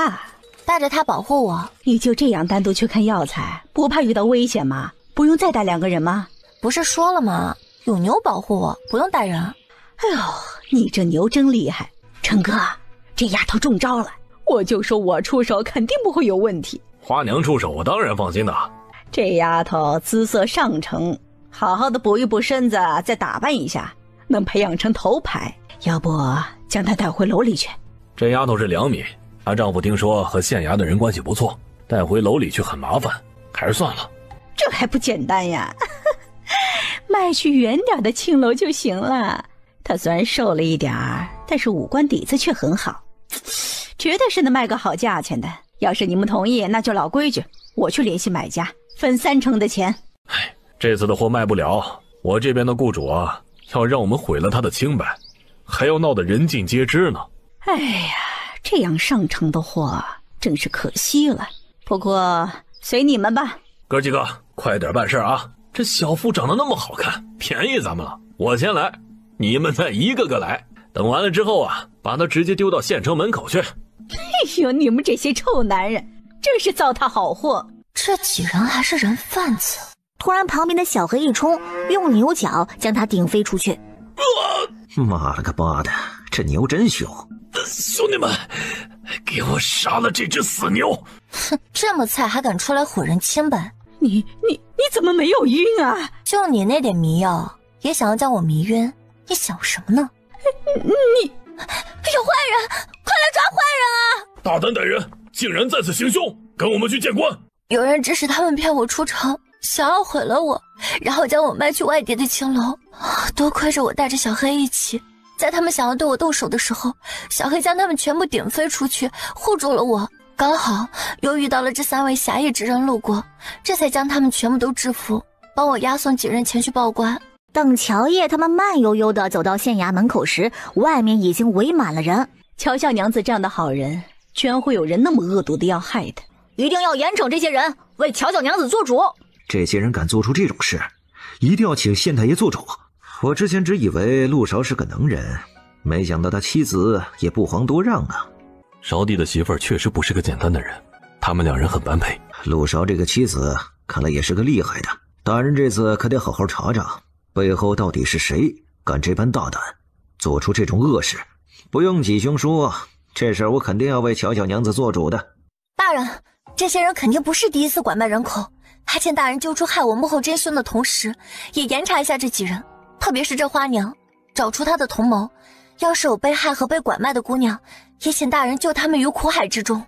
带着它保护我。你就这样单独去看药材，不怕遇到危险吗？不用再带2个人吗？不是说了吗？有牛保护我，不用带人。哎呦，你这牛真厉害。成哥，这丫头中招了，我就说我出手肯定不会有问题。花娘出手，我当然放心的。这丫头姿色上乘，好好的补一补身子，再打扮一下，能培养成头牌。要不将她带回楼里去？这丫头是良民，她丈夫听说和县衙的人关系不错，带回楼里去很麻烦，还是算了。这还不简单呀，卖去远点的青楼就行了。她虽然瘦了一点儿，但是五官底子却很好，绝对是能卖个好价钱的。要是你们同意，那就老规矩，我去联系买家，分30%的钱。唉，这次的货卖不了，我这边的雇主啊，要让我们毁了他的清白，还要闹得人尽皆知呢。哎呀，这样上乘的货真是可惜了。不过随你们吧。哥几个，快点办事啊！这小妇长得那么好看，便宜咱们了。我先来，你们再一个个来。等完了之后啊，把她直接丢到县城门口去。哎呦，你们这些臭男人，真是糟蹋好货！这几人还是人贩子？突然，旁边的小黑一冲，用牛角将他顶飞出去。妈了个巴的，这牛真凶！兄弟们，给我杀了这只死牛！哼，这么菜还敢出来毁人清白？你怎么没有晕啊？就你那点迷药，也想要将我迷晕？你想什么呢？你有坏人，快来抓坏人啊！大胆歹人，竟然再次行凶，跟我们去见官！有人指使他们骗我出城，想要毁了我，然后将我卖去外地的青楼。多亏着我带着小黑一起，在他们想要对我动手的时候，小黑将他们全部顶飞出去，护住了我。刚好又遇到了这3位侠义之人路过，这才将他们全部都制服，帮我押送几人前去报官。等乔叶他们慢悠悠地走到县衙门口时，外面已经围满了人。乔小娘子这样的好人，居然会有人那么恶毒的要害她，一定要严惩这些人，为乔小娘子做主。这些人敢做出这种事，一定要请县太爷做主。我之前只以为陆韶是个能人，没想到他妻子也不遑多让啊。韶弟的媳妇儿确实不是个简单的人，他们2人很般配。陆韶这个妻子看来也是个厉害的，大人这次可得好好查查，背后到底是谁敢这般大胆，做出这种恶事。不用吉兄说，这事儿我肯定要为乔小娘子做主的。大人，这些人肯定不是第一次拐卖人口，还请大人揪出害我幕后真凶的同时，也严查一下这几人，特别是这花娘，找出她的同谋。要是有被害和被拐卖的姑娘，也请大人救他们于苦海之中。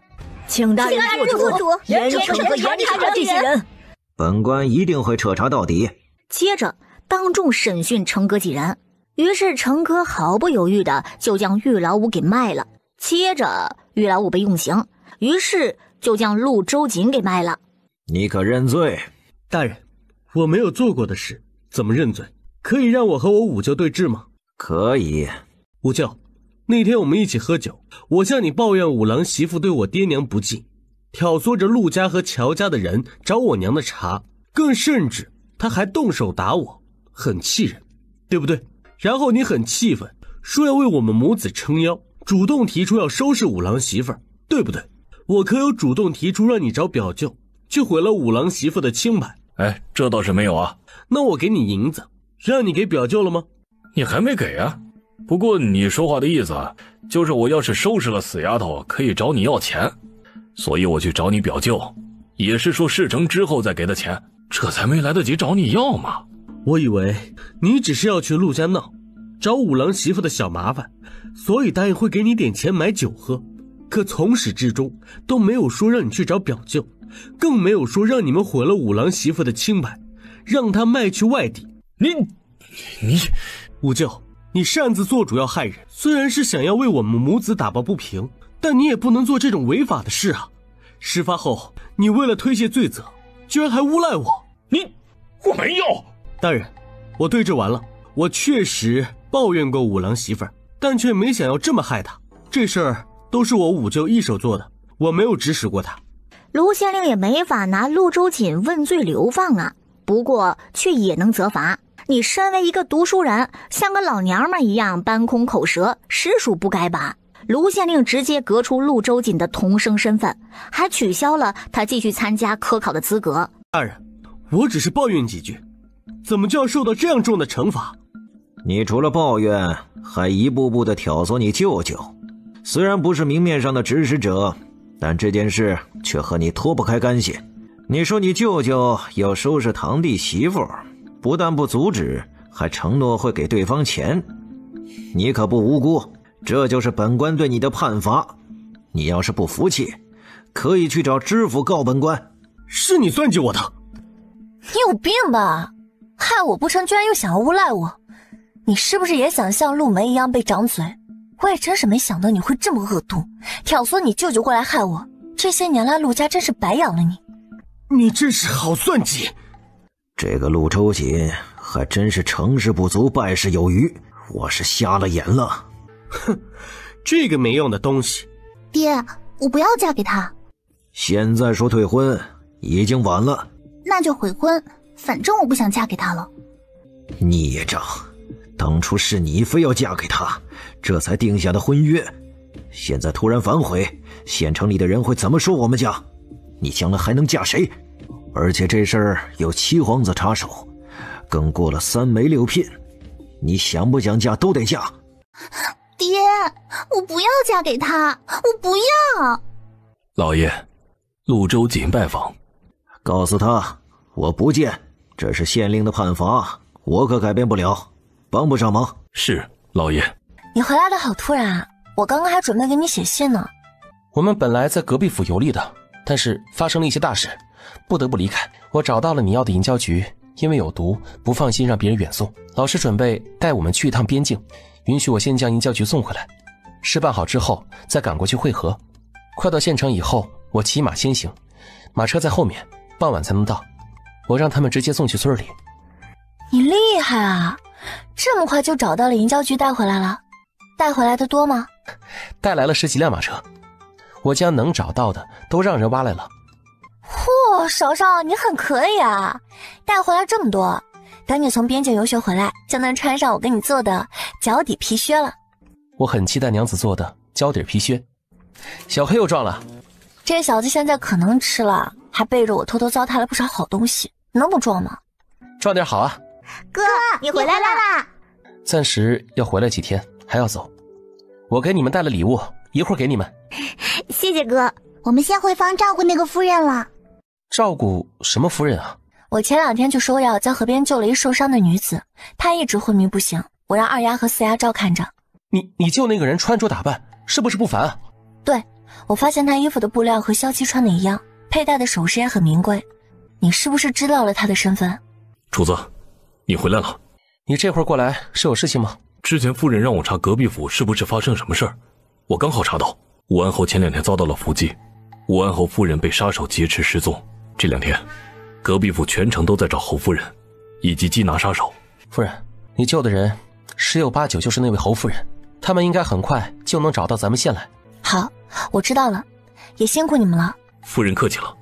请大人做主，严惩和严查这些人。本官一定会彻查到底。接着当众审讯成哥几人，于是成哥毫不犹豫的就将玉老五给卖了。接着玉老五被用刑，于是就将陆周瑾给卖了。你可认罪？大人，我没有做过的事，怎么认罪？可以让我和我五舅对质吗？可以。五舅，那天我们一起喝酒，我向你抱怨五郎媳妇对我爹娘不敬，挑唆着陆家和乔家的人找我娘的茬，更甚至他还动手打我，很气人，对不对？然后你很气愤，说要为我们母子撑腰，主动提出要收拾五郎媳妇，对不对？我可有主动提出让你找表舅，去毁了五郎媳妇的清白？哎，这倒是没有啊。那我给你银子，让你给表舅了吗？你还没给啊。不过你说话的意思就是我要是收拾了死丫头，可以找你要钱，所以我去找你表舅，也是说事成之后再给的钱，这才没来得及找你要嘛。我以为你只是要去陆家闹，找五郎媳妇的小麻烦，所以答应会给你点钱买酒喝，可从始至终都没有说让你去找表舅，更没有说让你们毁了五郎媳妇的清白，让他卖去外地。你五舅，你擅自做主要害人，虽然是想要为我们母子打抱不平，但你也不能做这种违法的事啊！事发后，你为了推卸罪责，居然还诬赖我。我没有。大人，我对质完了，我确实抱怨过五郎媳妇儿，但却没想要这么害她。这事儿都是我五舅一手做的，我没有指使过他。卢县令也没法拿陆周瑾问罪流放啊。不过却也能责罚。你身为一个读书人，像个老娘们一样搬空口舌，实属不该吧。卢县令直接革除陆周瑾的童生身份，还取消了他继续参加科考的资格。大人，我只是抱怨几句，怎么就要受到这样重的惩罚？你除了抱怨，还一步步的挑唆你舅舅。虽然不是明面上的指使者，但这件事却和你脱不开干系。你说你舅舅要收拾堂弟媳妇，不但不阻止，还承诺会给对方钱。你可不无辜，这就是本官对你的判罚。你要是不服气，可以去找知府告本官。是你算计我的。你有病吧？害我不成，居然又想要诬赖我。你是不是也想像陆梅一样被掌嘴？我也真是没想到你会这么恶毒，挑唆你舅舅过来害我。这些年来陆家真是白养了你。你真是好算计。这个陆周瑾还真是成事不足败事有余，我是瞎了眼了。哼，这个没用的东西。爹，我不要嫁给他。现在说退婚已经晚了。那就悔婚，反正我不想嫁给他了。孽障，当初是你非要嫁给他，这才定下的婚约，现在突然反悔，县城里的人会怎么说我们家？你将来还能嫁谁？而且这事儿有七皇子插手，更过了3媒6聘，你想不想嫁都得嫁。爹，我不要嫁给他，我不要。老爷，陆周瑾拜访。告诉他我不见，这是县令的判罚，我可改变不了，帮不上忙。是，老爷。你回来的好突然啊，我刚刚还准备给你写信呢。我们本来在隔壁府游历的，但是发生了一些大事，不得不离开。我找到了你要的银胶菊，因为有毒，不放心让别人远送。老师准备带我们去一趟边境，允许我先将银胶菊送回来，事办好之后再赶过去会合。快到县城以后，我骑马先行，马车在后面，傍晚才能到。我让他们直接送去村里。你厉害啊，这么快就找到了银胶菊带回来了。带回来的多吗？带来了10几辆马车，我将能找到的都让人挖来了。嚯，勺勺你很可以啊，带回来这么多，等你从边境游学回来，就能穿上我给你做的脚底皮靴了。我很期待娘子做的脚底皮靴。小黑又撞了，这小子现在可能吃了，还背着我偷偷糟蹋了不少好东西，能不撞吗？撞点好啊。哥，你回来啦！暂时要回来几天，还要走。我给你们带了礼物，一会儿给你们。谢谢哥。我们先回房照顾那个夫人了。照顾什么夫人啊？我前2天去收药，在河边救了一受伤的女子，她一直昏迷不醒，我让2丫和4丫照看着。你救那个人穿着打扮是不是不凡啊？对，我发现她衣服的布料和萧七穿的一样，佩戴的首饰也很名贵。你是不是知道了她的身份？主子，你回来了。你这会儿过来是有事情吗？之前夫人让我查隔壁府是不是发生什么事儿，我刚好查到武安侯前2天遭到了伏击，武安侯夫人被杀手劫持失踪。这2天隔壁府全城都在找侯夫人以及缉拿杀手。夫人，你救的人10有8九就是那位侯夫人，他们应该很快就能找到咱们县来。好，我知道了，也辛苦你们了。夫人客气了，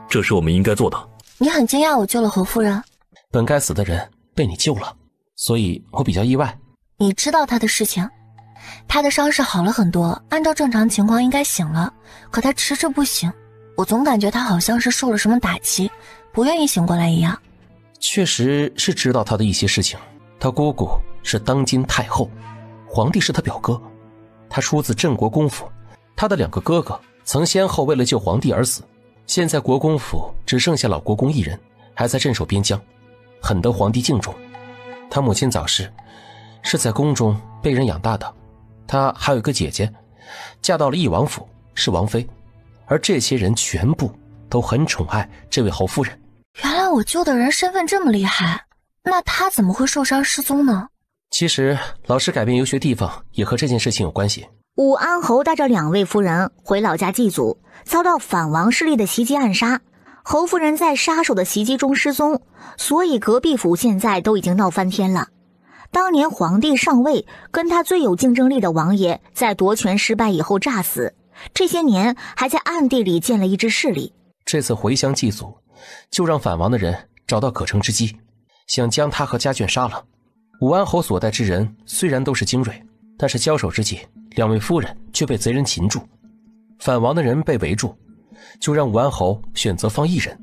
这是我们应该做的。你很惊讶我救了侯夫人？本该死的人被你救了，所以我比较意外。你知道他的事情？他的伤势好了很多，按照正常情况应该醒了，可他迟迟不醒，我总感觉他好像是受了什么打击，不愿意醒过来一样。确实是知道他的一些事情，他姑姑是当今太后，皇帝是他表哥，他出自镇国公府，他的2个哥哥曾先后为了救皇帝而死，现在国公府只剩下老国公1人，还在镇守边疆，很得皇帝敬重。他母亲早逝，是在宫中被人养大的，他还有一个姐姐，嫁到了义王府，是王妃，而这些人全部都很宠爱这位侯夫人。原来我救的人身份这么厉害，那他怎么会受伤失踪呢？其实老师改变游学地方也和这件事情有关系。武安侯带着2位夫人回老家祭祖，遭到反王势力的袭击暗杀，侯夫人在杀手的袭击中失踪，所以隔壁府现在都已经闹翻天了。当年皇帝上位，跟他最有竞争力的王爷在夺权失败以后诈死，这些年还在暗地里建了一支势力。这次回乡祭祖，就让反王的人找到可乘之机，想将他和家眷杀了。武安侯所带之人虽然都是精锐，但是交手之际，2位夫人却被贼人擒住。反王的人被围住，就让武安侯选择放1人，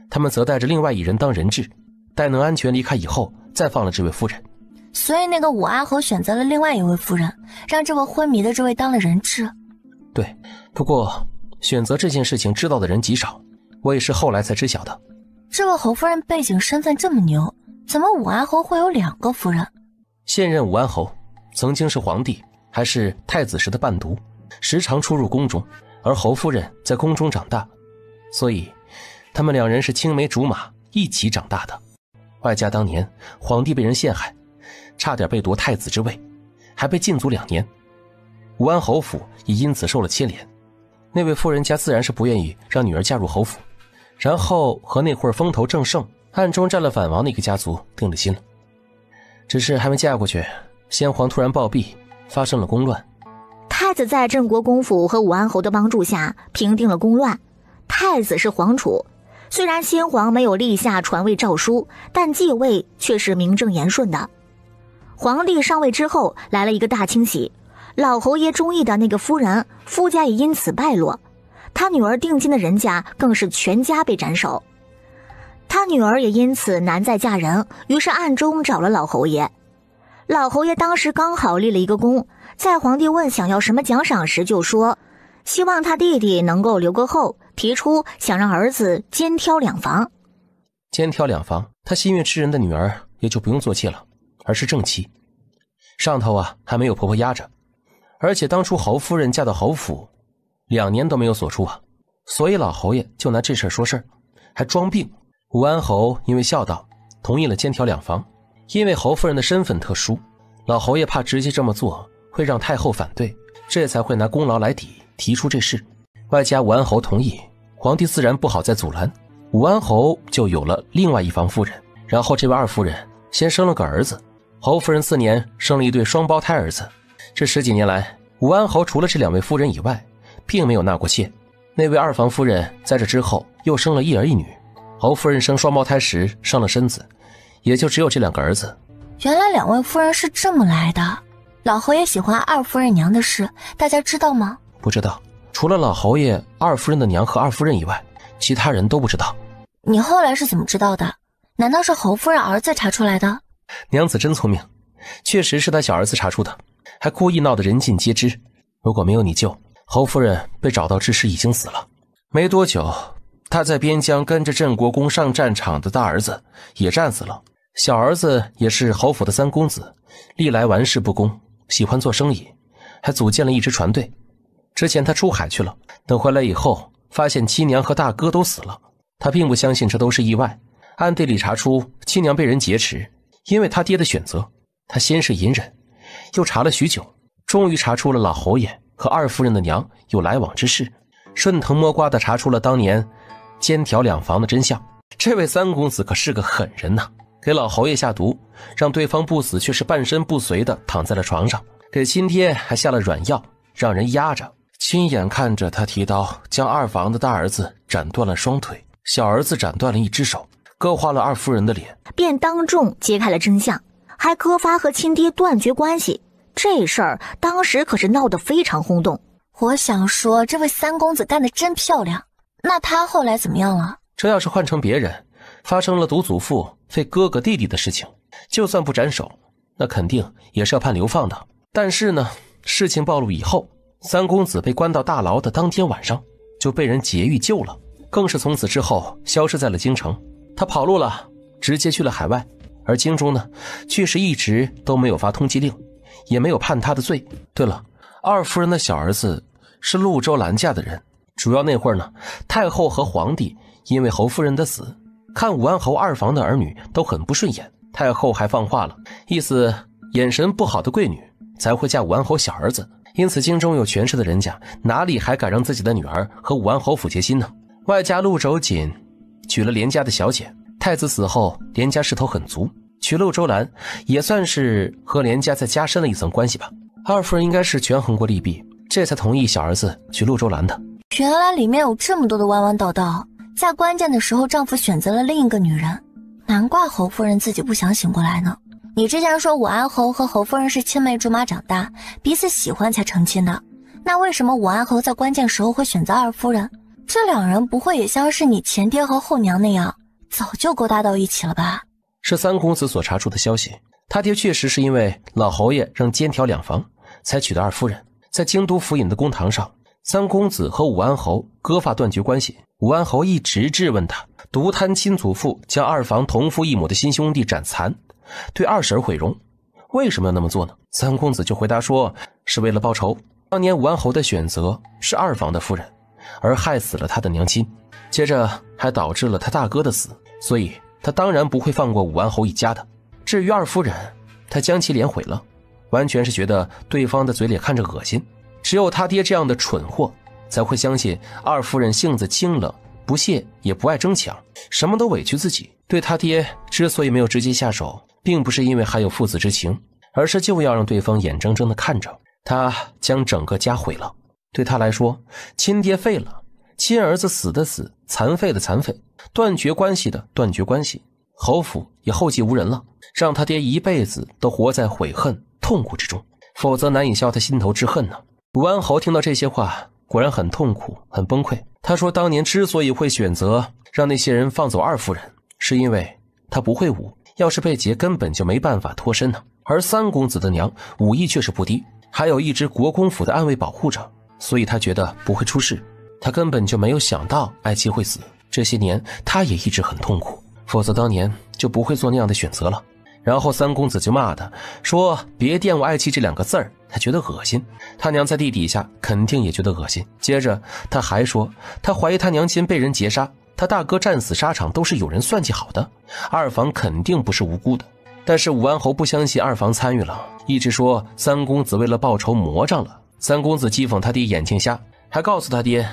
他们则带着另外1人当人质，待能安全离开以后再放了这位夫人。所以那个武安侯选择了另外1位夫人，让这位昏迷的这位当了人质。对，不过选择这件事情知道的人极少，我也是后来才知晓的。这位侯夫人背景身份这么牛，怎么武安侯会有2个夫人？现任武安侯曾经是皇帝还是太子时的伴读，时常出入宫中，而侯夫人在宫中长大，所以他们2人是青梅竹马一起长大的。外加当年皇帝被人陷害，差点被夺太子之位，还被禁足2年，武安侯府也因此受了牵连。那位夫人家自然是不愿意让女儿嫁入侯府，然后和那会儿风头正盛暗中占了反王的一个家族定了亲了。只是还没嫁过去，先皇突然暴毙，发生了宫乱。太子在镇国公府和武安侯的帮助下平定了宫乱。太子是皇储，虽然先皇没有立下传位诏书，但继位却是名正言顺的。皇帝上位之后来了一个大清洗，老侯爷中意的那个夫人夫家也因此败落，他女儿定亲的人家更是全家被斩首。他女儿也因此难再嫁人，于是暗中找了老侯爷。老侯爷当时刚好立了一个功，在皇帝问想要什么奖赏时就说希望他弟弟能够留个后，提出想让儿子肩挑2房。肩挑2房，他心悦之人的女儿也就不用做妾了，而是正妻。上头还没有婆婆压着，而且当初侯夫人嫁到侯府2年都没有所出所以老侯爷就拿这事说事儿，还装病。武安侯因为孝道同意了肩挑2房，因为侯夫人的身份特殊，老侯爷怕直接这么做会让太后反对，这才会拿功劳来抵，提出这事。外加武安侯同意，皇帝自然不好再阻拦，武安侯就有了另外1房夫人。然后这位2夫人先生了个儿子，侯夫人4年生了1对双胞胎儿子。这10几年来，武安侯除了这2位夫人以外并没有纳过妾。那位2房夫人在这之后又生了1儿1女，侯夫人生双胞胎时生了身子，也就只有这2个儿子。原来2位夫人是这么来的。老侯爷喜欢2夫人娘的事，大家知道吗？不知道，除了老侯爷、2夫人的娘和2夫人以外，其他人都不知道。你后来是怎么知道的？难道是侯夫人儿子查出来的？娘子真聪明，确实是他小儿子查出的，还故意闹得人尽皆知。如果没有你救，侯夫人被找到之时已经死了。没多久，他在边疆跟着镇国公上战场的大儿子也战死了。小儿子也是侯府的3公子，历来玩世不恭，喜欢做生意，还组建了一支船队。之前他出海去了，等回来以后发现七娘和大哥都死了，他并不相信这都是意外，暗地里查出七娘被人劫持，因为他爹的选择，他先是隐忍，又查了许久，终于查出了老侯爷和2夫人的娘有来往之事，顺藤摸瓜地查出了当年肩挑2房的真相。这位3公子可是个狠人呐，给老侯爷下毒，让对方不死却是半身不遂地躺在了床上，给亲爹还下了软药，让人压着，亲眼看着他提刀将2房的大儿子斩断了双腿，小儿子斩断了1只手，割花了2夫人的脸，便当众揭开了真相，还割发和亲爹断绝关系。这事儿当时可是闹得非常轰动。我想说，这位3公子干得真漂亮。那他后来怎么样了？这要是换成别人，发生了毒祖父废哥哥弟弟的事情，就算不斩首，那肯定也是要判流放的。但是呢，事情暴露以后，3公子被关到大牢的当天晚上就被人劫狱救了，更是从此之后消失在了京城。他跑路了，直接去了海外，而京中呢，却是一直都没有发通缉令，也没有判他的罪。对了，2夫人的小儿子是潞州兰家的人，主要那会儿呢，太后和皇帝因为侯夫人的死，看武安侯2房的儿女都很不顺眼，太后还放话了，意思眼神不好的贵女才会嫁武安侯小儿子，因此京中有权势的人家哪里还敢让自己的女儿和武安侯府结亲呢？外加潞州锦娶了连家的小姐，太子死后连家势头很足，娶潞州兰也算是和连家再加深了一层关系吧。2夫人应该是权衡过利弊，这才同意小儿子娶潞州兰的。原来里面有这么多的弯弯道道，在关键的时候丈夫选择了另一个女人。难怪侯夫人自己不想醒过来呢。你之前说武安侯和侯夫人是青梅竹马长大，彼此喜欢才成亲的，那为什么武安侯在关键时候会选择二夫人？这两人不会也像是你前爹和后娘那样，早就勾搭到一起了吧？是三公子所查出的消息，他爹确实是因为老侯爷让监条两房，才娶的二夫人。在京都府尹的公堂上，三公子和武安侯割发断绝关系。武安侯一直质问他，独贪亲祖父将二房同父异母的亲兄弟斩残，对二婶毁容，为什么要那么做呢？三公子就回答说，是为了报仇。当年武安侯的选择是二房的夫人，而害死了他的娘亲，接着还导致了他大哥的死，所以他当然不会放过武安侯一家的。至于二夫人，他将其脸毁了，完全是觉得对方的嘴里看着恶心。只有他爹这样的蠢货才会相信二夫人性子清冷，不屑也不爱争抢，什么都委屈自己。对他爹之所以没有直接下手，并不是因为还有父子之情，而是就要让对方眼睁睁地看着他将整个家毁了。对他来说，亲爹废了，亲儿子死的死，残废的残废，断绝关系的断绝关系，侯府也后继无人了，让他爹一辈子都活在悔恨痛苦之中，否则难以消他心头之恨呢。武安侯听到这些话，果然很痛苦很崩溃。他说当年之所以会选择让那些人放走二夫人，是因为他不会武，要是被劫根本就没办法脱身呢。而三公子的娘武艺确实不低，还有一支国公府的暗卫保护着，所以他觉得不会出事。他根本就没有想到爱妻会死，这些年他也一直很痛苦，否则当年就不会做那样的选择了。然后三公子就骂他，说别玷污爱妻这两个字儿，他觉得恶心。他娘在地底下肯定也觉得恶心。接着他还说，他怀疑他娘亲被人劫杀，他大哥战死沙场都是有人算计好的，二房肯定不是无辜的。但是武安侯不相信二房参与了，一直说三公子为了报仇魔障了。三公子讥讽他爹眼睛瞎，还告诉他爹，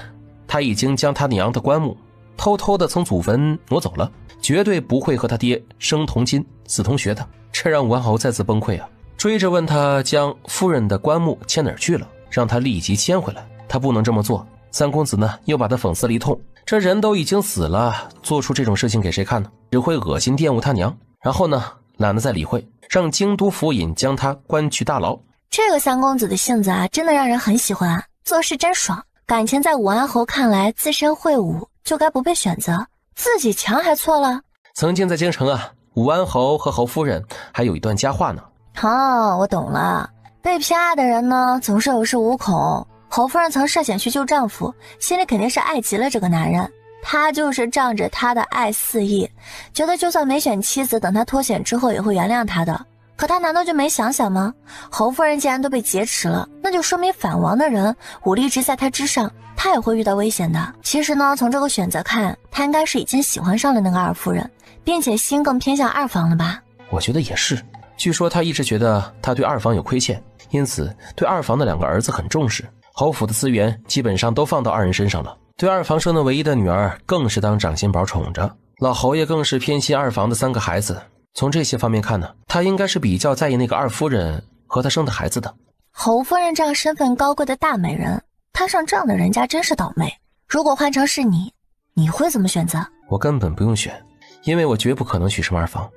他已经将他娘的棺木偷偷的从祖坟挪走了，绝对不会和他爹生同亲死同学的。这让武安侯再次崩溃啊，追着问他将夫人的棺木迁哪儿去了，让他立即迁回来。他不能这么做。三公子呢又把他讽刺了一通，这人都已经死了，做出这种事情给谁看呢？只会恶心玷污他娘。然后呢懒得再理会，让京都府尹将他关去大牢。这个三公子的性子啊，真的让人很喜欢，做事真爽。感情在武安侯看来，自身会武就该不被选择，自己强还错了。曾经在京城啊，武安侯和侯夫人还有一段佳话呢。哦，我懂了，被偏爱的人呢总是有恃无恐。侯夫人曾涉险去救丈夫，心里肯定是爱极了这个男人，她就是仗着他的爱肆意，觉得就算没选妻子，等他脱险之后也会原谅他的。可他难道就没想想吗？侯夫人既然都被劫持了，那就说明反王的人武力值在他之上，他也会遇到危险的。其实呢，从这个选择看，他应该是已经喜欢上了那个二夫人，并且心更偏向二房了吧？我觉得也是。据说他一直觉得他对二房有亏欠，因此对二房的两个儿子很重视，侯府的资源基本上都放到二人身上了。对二房生的唯一的女儿更是当掌心宝宠着，老侯爷更是偏心二房的三个孩子。从这些方面看呢，他应该是比较在意那个二夫人和他生的孩子的。侯夫人这样身份高贵的大美人，摊上这样的人家真是倒霉。如果换成是你，你会怎么选择？我根本不用选，因为我绝不可能娶什么二房，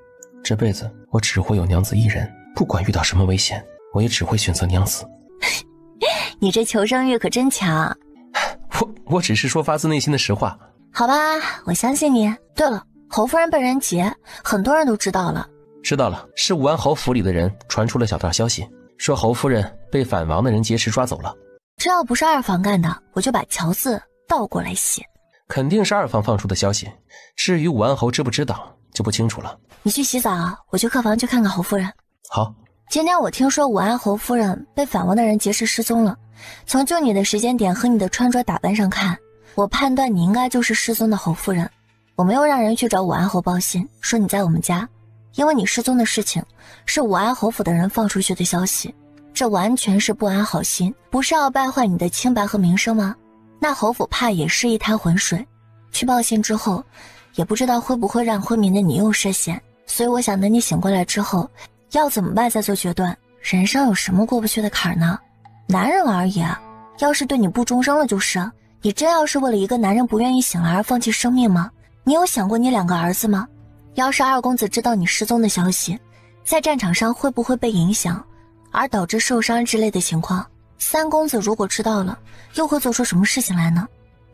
这辈子我只会有娘子一人，不管遇到什么危险，我也只会选择娘子。你这求生欲可真强。我只是说发自内心的实话。好吧，我相信你。对了，侯夫人被人劫，很多人都知道了。知道了，是武安侯府里的人传出了小道消息，说侯夫人被反王的人劫持抓走了。这要不是二房干的，我就把乔字倒过来写。肯定是二房放出的消息，至于武安侯知不知道就不清楚了。你去洗澡，我去客房去看看侯夫人。好。今天我听说武安侯夫人被反王的人劫持失踪了，从救你的时间点和你的穿着打扮上看，我判断你应该就是失踪的侯夫人。我没有让人去找武安侯报信，说你在我们家，因为你失踪的事情是武安侯府的人放出去的消息，这完全是不安好心，不是要败坏你的清白和名声吗？那侯府怕也是一滩浑水，去报信之后，也不知道会不会让昏迷的你又涉险，所以我想等你醒过来之后，要怎么办再做决断。人生有什么过不去的坎呢？男人而已啊，要是对你不忠贞了就是。你真要是为了一个男人不愿意醒来而放弃生命吗？你有想过你两个儿子吗？要是二公子知道你失踪的消息，在战场上会不会被影响，而导致受伤之类的情况，三公子如果知道了，又会做出什么事情来呢？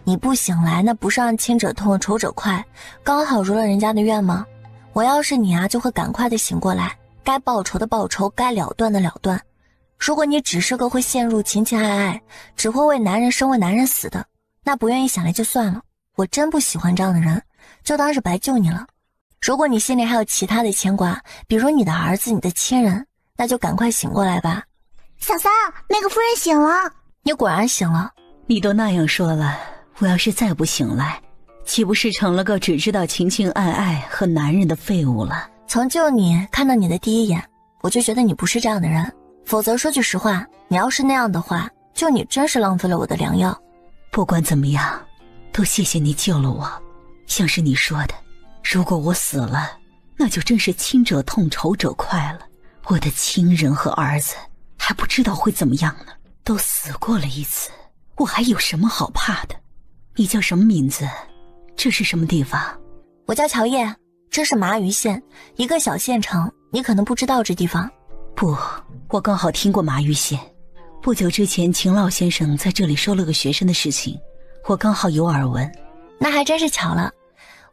你不醒来，那不是让亲者痛仇者快，刚好如了人家的愿吗？我要是你啊，就会赶快的醒过来，该报仇的报仇，该了断的了断。如果你只是个会陷入情情爱爱，只会为男人生为男人死的，那不愿意想来就算了，我真不喜欢这样的人，就当是白救你了。如果你心里还有其他的牵挂，比如你的儿子、你的亲人，那就赶快醒过来吧。小三，那个夫人醒了。你果然醒了。你都那样说了，我要是再不醒来，岂不是成了个只知道情情爱爱和男人的废物了？从救你看到你的第一眼，我就觉得你不是这样的人。否则说句实话，你要是那样的话，救你真是浪费了我的良药。不管怎么样，都谢谢你救了我。像是你说的，如果我死了，那就真是亲者痛仇者快了。我的亲人和儿子还不知道会怎么样呢，都死过了一次，我还有什么好怕的？你叫什么名字？这是什么地方？我叫乔叶，这是麻鱼县，一个小县城，你可能不知道这地方。不，我刚好听过麻鱼县。不久之前秦老先生在这里收了个学生的事情，我刚好有耳闻。那还真是巧了，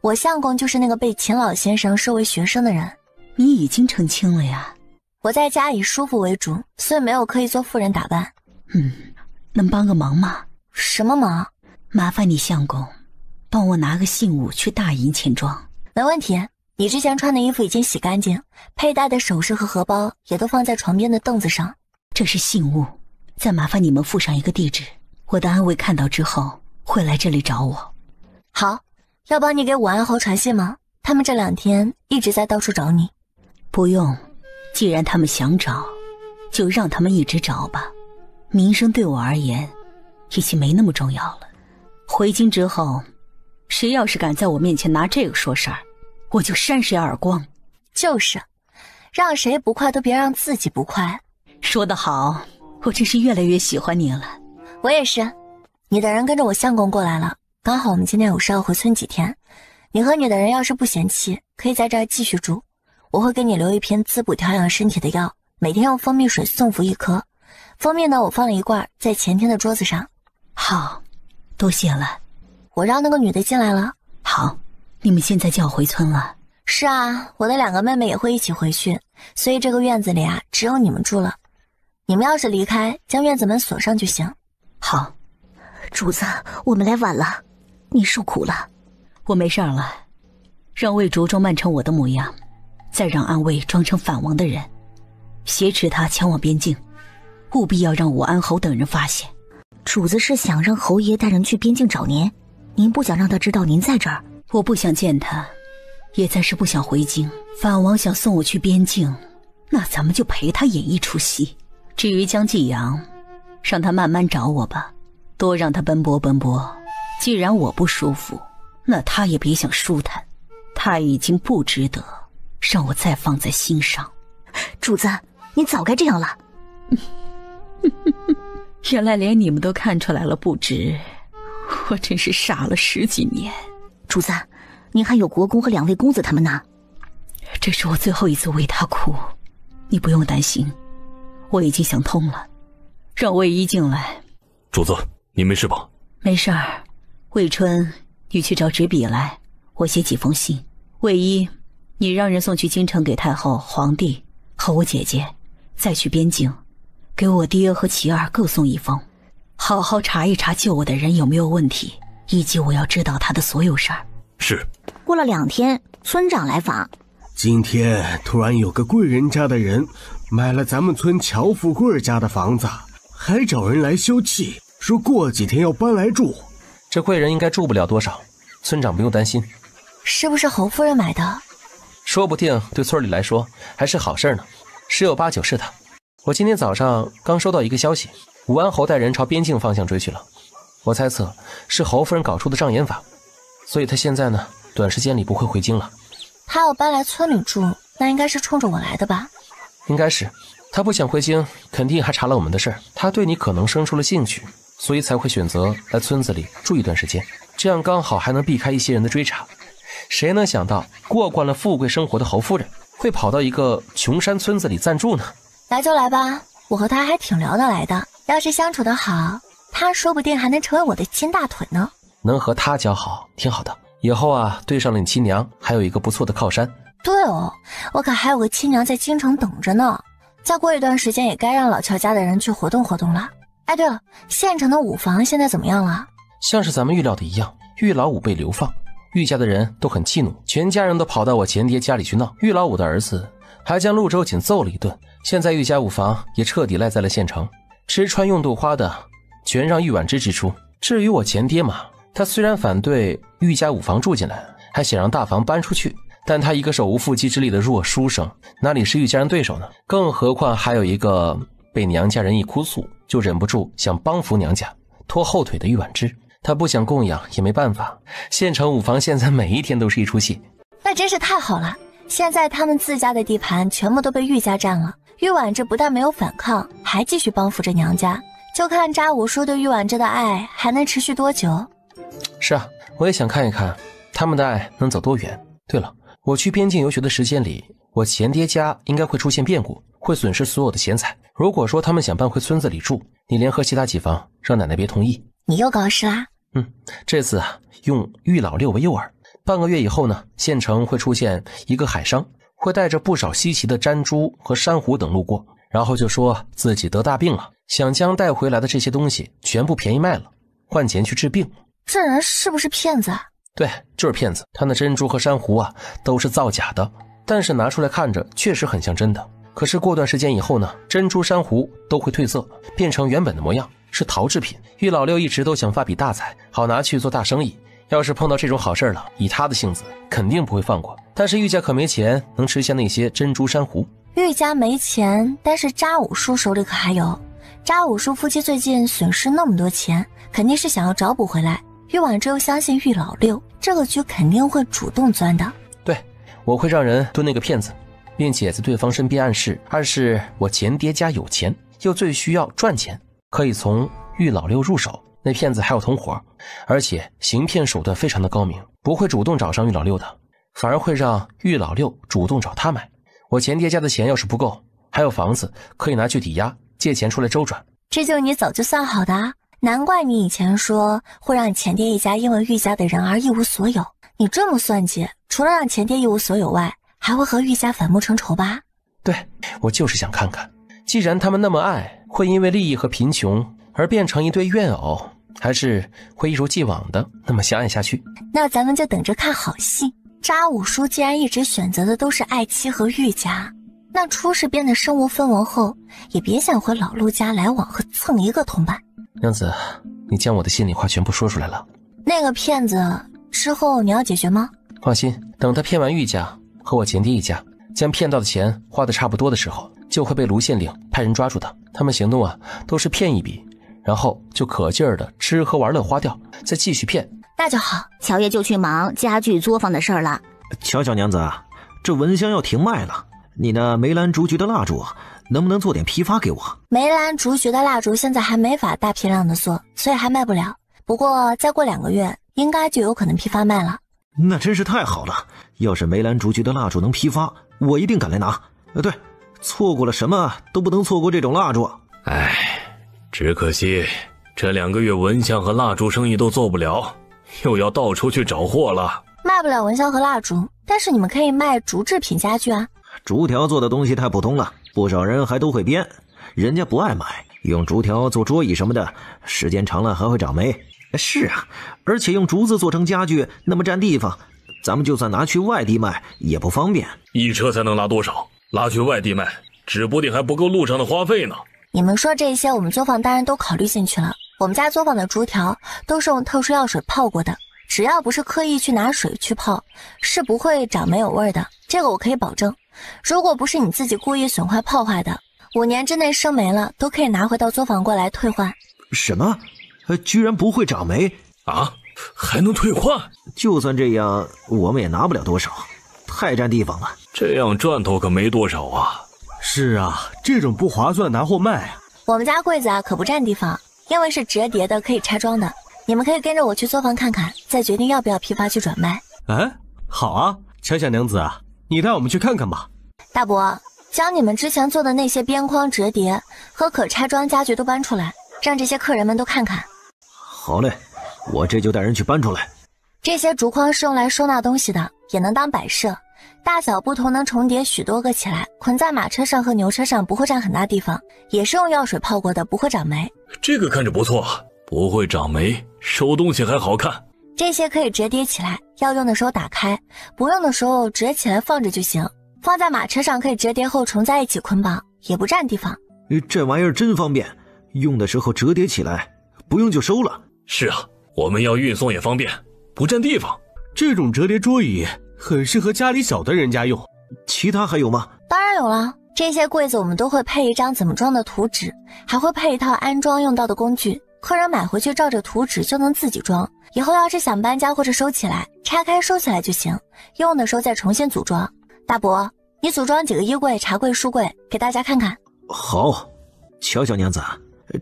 我相公就是那个被秦老先生收为学生的人。你已经成亲了呀？我在家以舒服为主，所以没有刻意做妇人打扮。能帮个忙吗？什么忙？麻烦你相公帮我拿个信物去大营钱庄。没问题，你之前穿的衣服已经洗干净，佩戴的首饰和荷包也都放在床边的凳子上。这是信物，再麻烦你们附上一个地址，我的安卫看到之后会来这里找我。好，要帮你给武安侯传信吗？他们这2天一直在到处找你。不用，既然他们想找，就让他们一直找吧。名声对我而言已经没那么重要了。回京之后，谁要是敢在我面前拿这个说事儿，我就扇谁耳光。就是，让谁不快都别让自己不快。说得好，我真是越来越喜欢你了。我也是。你的人跟着我相公过来了，刚好我们今天有事要回村几天。你和你的人要是不嫌弃，可以在这儿继续住。我会给你留一瓶滋补调养身体的药，每天用蜂蜜水送服1颗。蜂蜜呢，我放了1罐在前天的桌子上。好，多谢了。我让那个女的进来了。好，你们现在就要回村了？是啊，我的2个妹妹也会一起回去，所以这个院子里啊，只有你们住了。你们要是离开，将院子门锁上就行。好。主子，我们来晚了，你受苦了。我没事了，让魏竹装扮成我的模样，再让安卫装成反王的人，挟持他前往边境，务必要让武安侯等人发现。主子是想让侯爷带人去边境找您，您不想让他知道您在这儿？我不想见他，也暂时不想回京。反王想送我去边境，那咱们就陪他演一出戏。至于江继阳，让他慢慢找我吧，多让他奔波奔波。既然我不舒服，那他也别想舒坦，他已经不值得让我再放在心上。主子，你早该这样了。原来连你们都看出来了不值，我真是傻了10几年。主子，您还有国公和2位公子他们呢。这是我最后一次为他哭，你不用担心，我已经想通了。让魏一进来。主子，你没事吧？没事儿。魏春，你去找纸笔来，我写几封信。魏一，你让人送去京城给太后、皇帝和我姐姐，再去边境给我爹和其二各送1封，好好查一查救我的人有没有问题，以及我要知道他的所有事儿。是。过了2天，村长来访。今天突然有个贵人家的人买了咱们村乔富贵家的房子，还找人来修葺，说过几天要搬来住。这贵人应该住不了多少，村长不用担心。是不是侯夫人买的？说不定对村里来说还是好事呢，十有8九是他。我今天早上刚收到一个消息，武安侯带人朝边境方向追去了。我猜测是侯夫人搞出的障眼法，所以他现在呢，短时间里不会回京了。他要搬来村里住，那应该是冲着我来的吧？应该是，他不想回京，肯定还查了我们的事儿。他对你可能生出了兴趣，所以才会选择来村子里住一段时间，这样刚好还能避开一些人的追查。谁能想到过惯了富贵生活的侯夫人会跑到一个穷山村子里暂住呢？来就来吧，我和他还挺聊得来的，要是相处得好，他说不定还能成为我的亲大腿呢。能和他交好挺好的，以后啊对上了你亲娘还有一个不错的靠山。对哦，我可还有个亲娘在京城等着呢，再过一段时间也该让老乔家的人去活动活动了。哎，对了，县城的五房现在怎么样了？像是咱们预料的一样，玉老五被流放，玉家的人都很气怒，全家人都跑到我前爹家里去闹。玉老五的儿子还将陆周瑾揍了一顿，现在玉家五房也彻底赖在了县城，吃穿用度花的全让玉婉之支出。至于我前爹嘛，他虽然反对玉家五房住进来，还想让大房搬出去，但他一个手无缚鸡之力的弱书生，哪里是玉家人对手呢？更何况还有一个被娘家人一哭诉就忍不住想帮扶娘家拖后腿的玉婉之，他不想供养也没办法。县城五房现在每一天都是一出戏。那真是太好了，现在他们自家的地盘全部都被玉家占了，玉婉之不但没有反抗，还继续帮扶着娘家，就看查五叔对玉婉之的爱还能持续多久。是啊，我也想看一看他们的爱能走多远。对了，我去边境游学的时间里，我前爹家应该会出现变故，会损失所有的钱财。如果说他们想搬回村子里住，你联合其他几房让奶奶别同意。你又搞事啦？这次啊用玉老六为诱饵，半个月以后呢，县城会出现一个海商，会带着不少稀奇的珍珠和珊瑚等路过，然后就说自己得大病了，想将带回来的这些东西全部便宜卖了，换钱去治病。这人是不是骗子啊？对，就是骗子。他那珍珠和珊瑚啊都是造假的，但是拿出来看着确实很像真的。可是过段时间以后呢，珍珠珊瑚都会褪色，变成原本的模样，是陶制品。玉老六一直都想发笔大财，好拿去做大生意。要是碰到这种好事了，以他的性子肯定不会放过。但是玉家可没钱能吃下那些珍珠珊瑚。玉家没钱，但是查五叔手里可还有。查五叔夫妻最近损失那么多钱，肯定是想要找补回来。玉婉之又相信玉老六，这个局肯定会主动钻的。对，我会让人蹲那个骗子，并且在对方身边暗示我前爹家有钱，又最需要赚钱，可以从玉老六入手。那骗子还有同伙，而且行骗手段非常的高明，不会主动找上玉老六的，反而会让玉老六主动找他买。我前爹家的钱要是不够，还有房子可以拿去抵押，借钱出来周转。这就是你早就算好的啊，难怪你以前说会让前爹一家因为玉家的人而一无所有。你这么算计，除了让前爹一无所有外，还会和玉家反目成仇吧？对，我就是想看看，既然他们那么爱，会因为利益和贫穷而变成一对怨偶，还是会一如既往的那么相爱下去？那咱们就等着看好戏。查五叔既然一直选择的都是爱妻和玉家，那出事变得身无分文后，也别想和老陆家来往和蹭一个铜板。娘子，你将我的心里话全部说出来了。那个骗子之后你要解决吗？放心，等他骗完玉家和我前爹一家，将骗到的钱花得差不多的时候，就会被卢县令派人抓住他。他们行动啊都是骗一笔，然后就可劲儿的吃喝玩乐花掉，再继续骗。那就好，乔爷就去忙家具作坊的事儿了。巧巧娘子，这蚊香要停卖了，你那梅兰竹菊的蜡烛能不能做点批发给我？梅兰竹菊的蜡烛现在还没法大批量的做，所以还卖不了。不过再过2个月应该就有可能批发卖了。那真是太好了，要是梅兰竹菊的蜡烛能批发，我一定赶来拿。对，错过了什么都不能错过这种蜡烛。唉，只可惜这2个月蚊香和蜡烛生意都做不了，又要到处去找货了。卖不了蚊香和蜡烛，但是你们可以卖竹制品家具啊。竹条做的东西太普通了，不少人还都会编，人家不爱买。用竹条做桌椅什么的，时间长了还会长霉。是啊，而且用竹子做成家具那么占地方，咱们就算拿去外地卖也不方便。一车才能拉多少？拉去外地卖，指不定还不够路上的花费呢。你们说这些我们作坊当然都考虑进去了。我们家作坊的竹条都是用特殊药水泡过的，只要不是刻意去拿水去泡，是不会长没有味的，这个我可以保证。如果不是你自己故意损坏泡坏的，5年之内生霉了都可以拿回到作坊过来退换。什么？居然不会长霉啊？还能退换？就算这样，我们也拿不了多少，太占地方了。这样赚头可没多少啊。是啊，这种不划算拿货卖啊。我们家柜子啊可不占地方，因为是折叠的，可以拆装的。你们可以跟着我去作坊看看，再决定要不要批发去转卖。哎，好啊，巧巧娘子啊，你带我们去看看吧。大伯，将你们之前做的那些边框折叠和可拆装家具都搬出来，让这些客人们都看看。好嘞，我这就带人去搬出来。这些竹筐是用来收纳东西的，也能当摆设，大小不同，能重叠许多个起来，捆在马车上和牛车上不会占很大地方，也是用药水泡过的，不会长霉。这个看着不错，不会长霉，收东西还好看。这些可以折叠起来，要用的时候打开，不用的时候折起来放着就行。放在马车上可以折叠后重在一起捆绑，也不占地方。这玩意儿真方便，用的时候折叠起来，不用就收了。是啊，我们要运送也方便，不占地方。这种折叠桌椅很适合家里小的人家用。其他还有吗？当然有了，这些柜子我们都会配一张怎么装的图纸，还会配一套安装用到的工具，客人买回去照着图纸就能自己装。以后要是想搬家或者收起来，拆开收起来就行，用的时候再重新组装。大伯，你组装几个衣柜、茶柜、书柜给大家看看。好。巧巧娘子，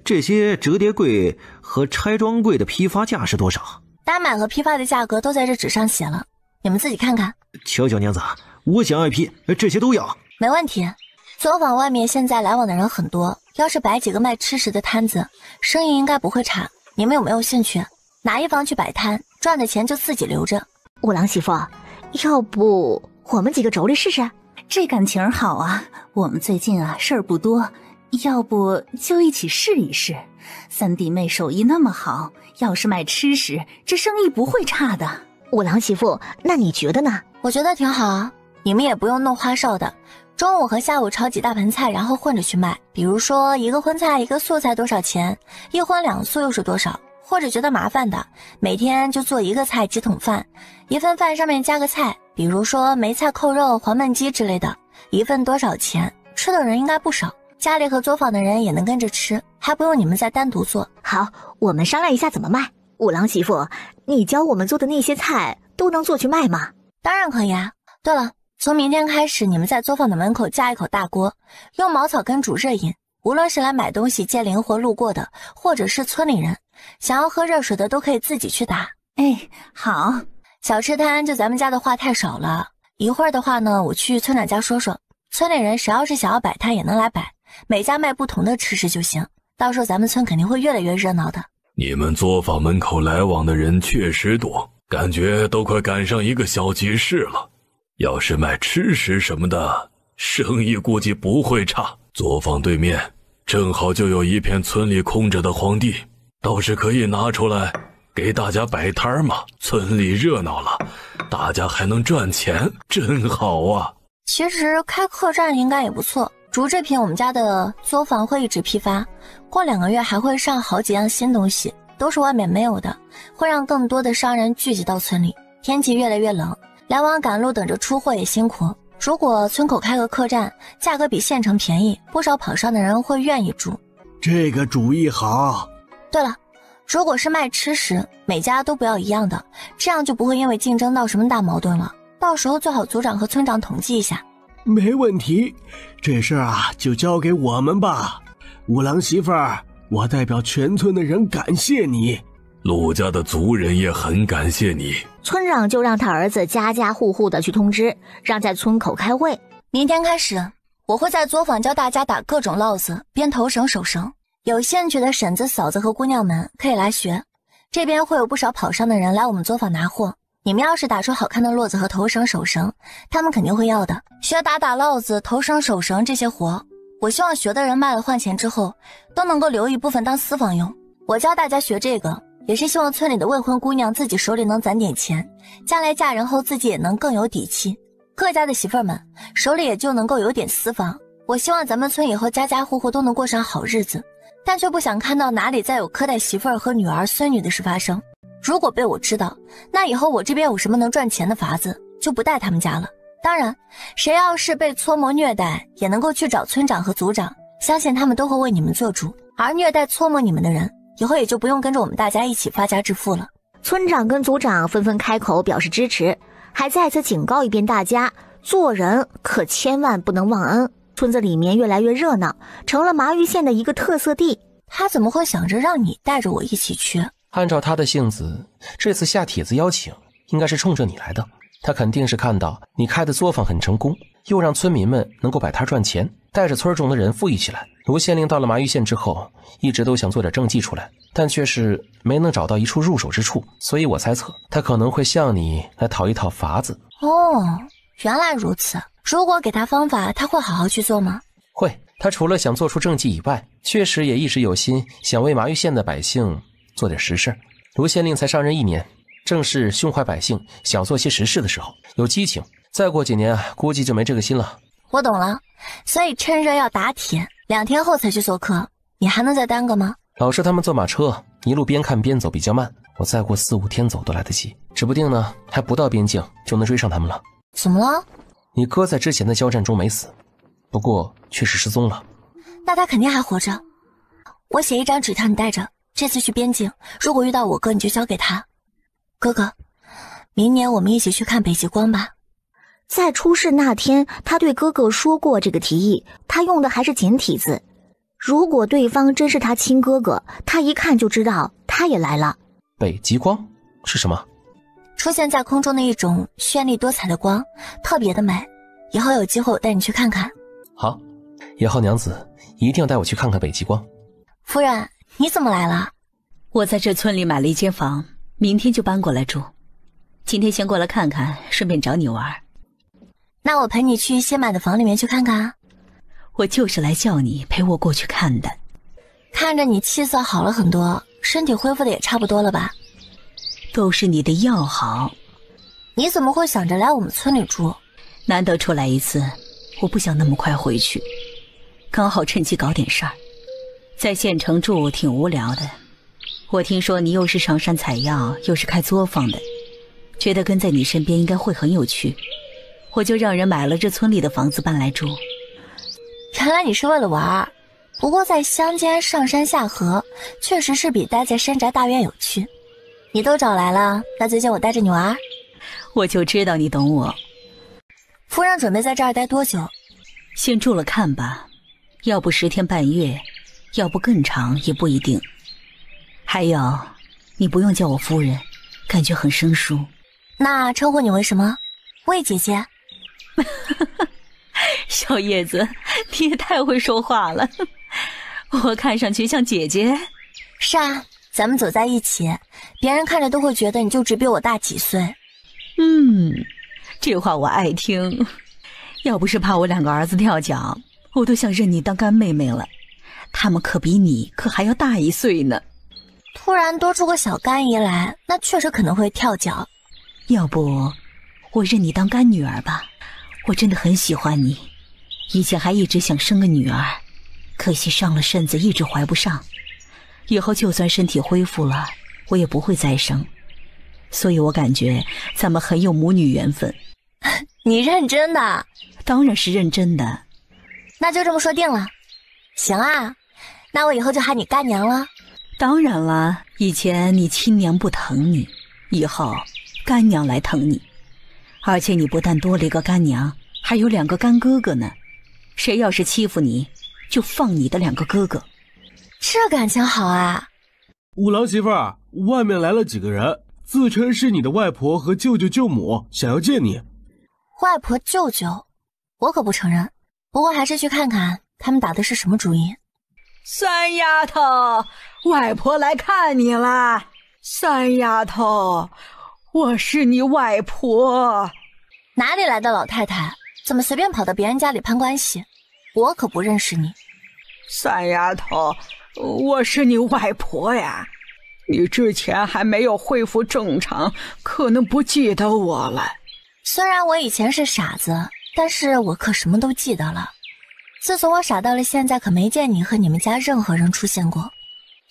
这些折叠柜和拆装柜的批发价是多少？单买和批发的价格都在这纸上写了，你们自己看看。巧巧娘子，我想要一批，这些都要。没问题。作坊外面现在来往的人很多，要是摆几个卖吃食的摊子，生意应该不会差。你们有没有兴趣？拿一房去摆摊，赚的钱就自己留着。五郎媳妇，要不我们几个妯娌试试？这感情好啊，我们最近啊事儿不多，要不就一起试一试。三弟妹手艺那么好，要是卖吃食，这生意不会差的。五郎媳妇，那你觉得呢？我觉得挺好啊，你们也不用弄花哨的，中午和下午炒几大盆菜，然后混着去卖。比如说一个荤菜一个素菜多少钱，一荤两素又是多少。或者觉得麻烦的，每天就做一个菜几桶饭，一份饭上面加个菜，比如说梅菜扣肉、黄焖鸡之类的，一份多少钱？吃的人应该不少，家里和作坊的人也能跟着吃，还不用你们再单独做。好，我们商量一下怎么卖。五郎媳妇，你教我们做的那些菜都能做去卖吗？当然可以啊。对了，从明天开始，你们在作坊的门口架一口大锅，用茅草根煮热饮，无论是来买东西接灵活路过的，或者是村里人想要喝热水的，都可以自己去打。哎，好。小吃摊就咱们家的话太少了，一会儿的话呢，我去村长家说说，村里人谁要是想要摆摊也能来摆，每家卖不同的吃食就行，到时候咱们村肯定会越来越热闹的。你们作坊门口来往的人确实多，感觉都快赶上一个小集市了。要是卖吃食什么的，生意估计不会差。作坊对面正好就有一片村里空着的荒地，倒是可以拿出来给大家摆摊嘛，村里热闹了，大家还能赚钱，真好啊。其实开客栈应该也不错，竹制品我们家的作坊会一直批发，过2个月还会上好几样新东西，都是外面没有的，会让更多的商人聚集到村里。天气越来越冷，来往赶路等着出货也辛苦，如果村口开个客栈，价格比县城便宜，不少跑上的人会愿意住。这个主意好。对了，如果是卖吃食，每家都不要一样的，这样就不会因为竞争闹什么大矛盾了。到时候最好组长和村长统计一下。没问题，这事儿啊就交给我们吧。五郎媳妇儿，我代表全村的人感谢你。陆家的族人也很感谢你。村长就让他儿子家家户户的去通知，让在村口开会。明天开始，我会在作坊教大家打各种烙子、编头绳、手绳。有兴趣的婶子、嫂子和姑娘们可以来学。这边会有不少跑商的人来我们作坊拿货。你们要是打出好看的络子和头绳、手绳，他们肯定会要的。学打烙子、头绳、手绳这些活，我希望学的人卖了换钱之后，都能够留一部分当私房用。我教大家学这个，也是希望村里的未婚姑娘自己手里能攒点钱，将来嫁人后自己也能更有底气。各家的媳妇儿们手里也就能够有点私房。我希望咱们村以后家家户户都能过上好日子，但却不想看到哪里再有苛待媳妇儿和女儿、孙女的事发生。如果被我知道，那以后我这边有什么能赚钱的法子，就不带他们家了。当然，谁要是被搓磨虐待，也能够去找村长和族长，相信他们都会为你们做主。而虐待搓磨你们的人，以后也就不用跟着我们大家一起发家致富了。村长跟族长纷纷开口表示支持，还再次警告一遍大家，做人可千万不能忘恩。村子里面越来越热闹，成了麻玉县的一个特色地。他怎么会想着让你带着我一起去？按照他的性子，这次下帖子邀请应该是冲着你来的。他肯定是看到你开的作坊很成功，又让村民们能够摆摊赚钱，带着村中的人富裕起来。卢县令到了麻玉县之后，一直都想做点政绩出来，但却是没能找到一处入手之处，所以我猜测他可能会向你来讨一讨法子。哦，原来如此。如果给他方法，他会好好去做吗？会，他除了想做出政绩以外，确实也一直有心想为麻玉县的百姓做点实事。卢县令才上任1年，正是胸怀百姓，想做些实事的时候，有激情。再过几年估计就没这个心了。我懂了，所以趁热要打铁，2天后才去做客。你还能再耽搁吗？老师他们坐马车，一路边看边走比较慢，我再过4、5天走都来得及，指不定呢还不到边境就能追上他们了。怎么了？你哥在之前的交战中没死，不过确实失踪了。那他肯定还活着。我写一张纸条你带着，这次去边境，如果遇到我哥你就交给他。哥哥，明年我们一起去看北极光吧。在出事那天，他对哥哥说过这个提议，他用的还是简体字。如果对方真是他亲哥哥，他一看就知道他也来了。北极光是什么？出现在空中的一种绚丽多彩的光，特别的美。以后有机会我带你去看看。好，野后娘子一定要带我去看看北极光。夫人，你怎么来了？我在这村里买了一间房，明天就搬过来住。今天先过来看看，顺便找你玩。那我陪你去新买的房里面去看看啊。我就是来叫你陪我过去看的。看着你气色好了很多，身体恢复的也差不多了吧？都是你的药好。你怎么会想着来我们村里住？难得出来一次，我不想那么快回去，刚好趁机搞点事儿。在县城住挺无聊的，我听说你又是上山采药，又是开作坊的，觉得跟在你身边应该会很有趣，我就让人买了这村里的房子搬来住。原来你是为了玩，不过在乡间上山下河，确实是比待在山宅大院有趣。你都找来了，那最近我带着你玩。我就知道你懂我。夫人准备在这儿待多久？先住了看吧，要不10天半月，要不更长也不一定。还有，你不用叫我夫人，感觉很生疏。那称呼你为什么？魏姐姐。小叶子，你也太会说话了。我看上去像姐姐。是啊，咱们走在一起，别人看着都会觉得你就只比我大几岁。这话我爱听。要不是怕我2个儿子跳脚，我都想认你当干妹妹了。他们可比你可还要大1岁呢。突然多出个小干姨来，那确实可能会跳脚。要不我认你当干女儿吧，我真的很喜欢你，以前还一直想生个女儿，可惜上了身子一直怀不上，以后就算身体恢复了，我也不会再生，所以我感觉咱们很有母女缘分。你认真的？当然是认真的。那就这么说定了。行啊，那我以后就喊你干娘了。当然了，以前你亲娘不疼你，以后干娘来疼你。而且你不但多了一个干娘，还有2个干哥哥呢。谁要是欺负你，就放你的2个哥哥。这感情好啊！五郎媳妇儿，外面来了几个人，自称是你的外婆和舅舅舅母，想要见你。外婆舅舅，我可不承认。不过还是去看看他们打的是什么主意。三丫头，外婆来看你了。三丫头，我是你外婆。哪里来的老太太？怎么随便跑到别人家里攀关系？我可不认识你。三丫头，我是你外婆呀。你之前还没有恢复正常，可能不记得我了。虽然我以前是傻子，但是我可什么都记得了。自从我傻到了现在，可没见你和你们家任何人出现过。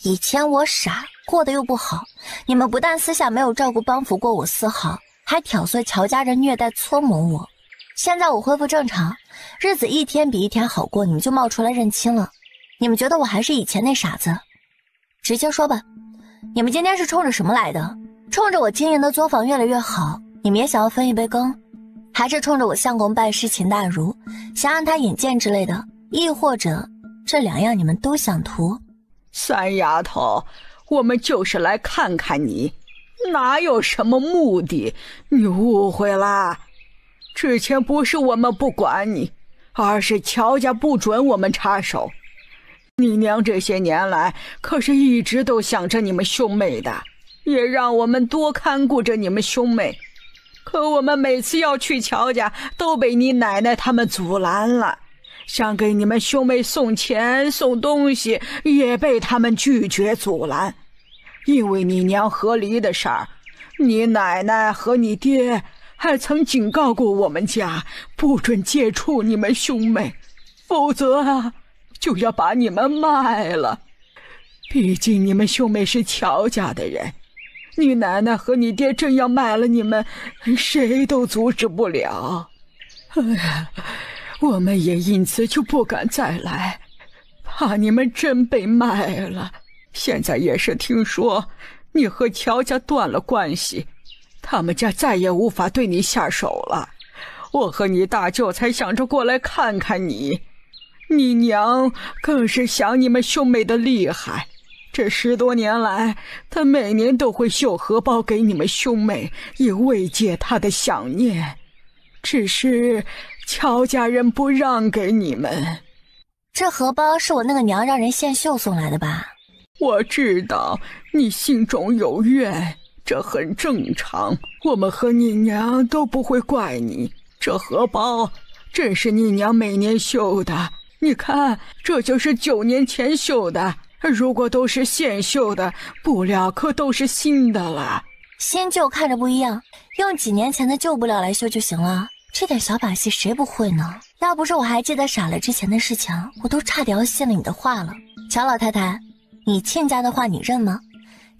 以前我傻，过得又不好，你们不但私下没有照顾帮扶过我丝毫，还挑唆乔家人虐待搓磨我。现在我恢复正常，日子一天比一天好过，你们就冒出来认亲了。你们觉得我还是以前那傻子？直接说吧，你们今天是冲着什么来的？冲着我经营的作坊越来越好，你们也想要分一杯羹？还是冲着我相公拜师秦大儒，想让他引荐之类的？亦或者这2样你们都想图？三丫头，我们就是来看看你，哪有什么目的？你误会啦。之前不是我们不管你，而是乔家不准我们插手。你娘这些年来可是一直都想着你们兄妹的，也让我们多看顾着你们兄妹。可我们每次要去乔家都被你奶奶他们阻拦了，想给你们兄妹送钱送东西也被他们拒绝阻拦。因为你娘和离的事儿，你奶奶和你爹还曾警告过我们家不准接触你们兄妹，否则啊就要把你们卖了。毕竟你们兄妹是乔家的人，你奶奶和你爹真要卖了你们，谁都阻止不了。哎呀，我们也因此就不敢再来，怕你们真被卖了。现在也是听说你和乔家断了关系，他们家再也无法对你下手了。我和你大舅才想着过来看看你，你娘更是想你们兄妹的厉害。这10多年来，她每年都会绣荷包给你们兄妹，以慰藉她的想念。只是乔家人不让给你们。这荷包是我那个娘让人现绣送来的吧？我知道你心中有怨，这很正常，我们和你娘都不会怪你。这荷包正是你娘每年绣的，你看这就是9年前绣的，如果都是现绣的，布料可都是新的了。新旧看着不一样，用几年前的旧布料来绣就行了，这点小把戏谁不会呢？要不是我还记得傻了之前的事情，我都差点要信了你的话了。乔老太太，你亲家的话你认吗？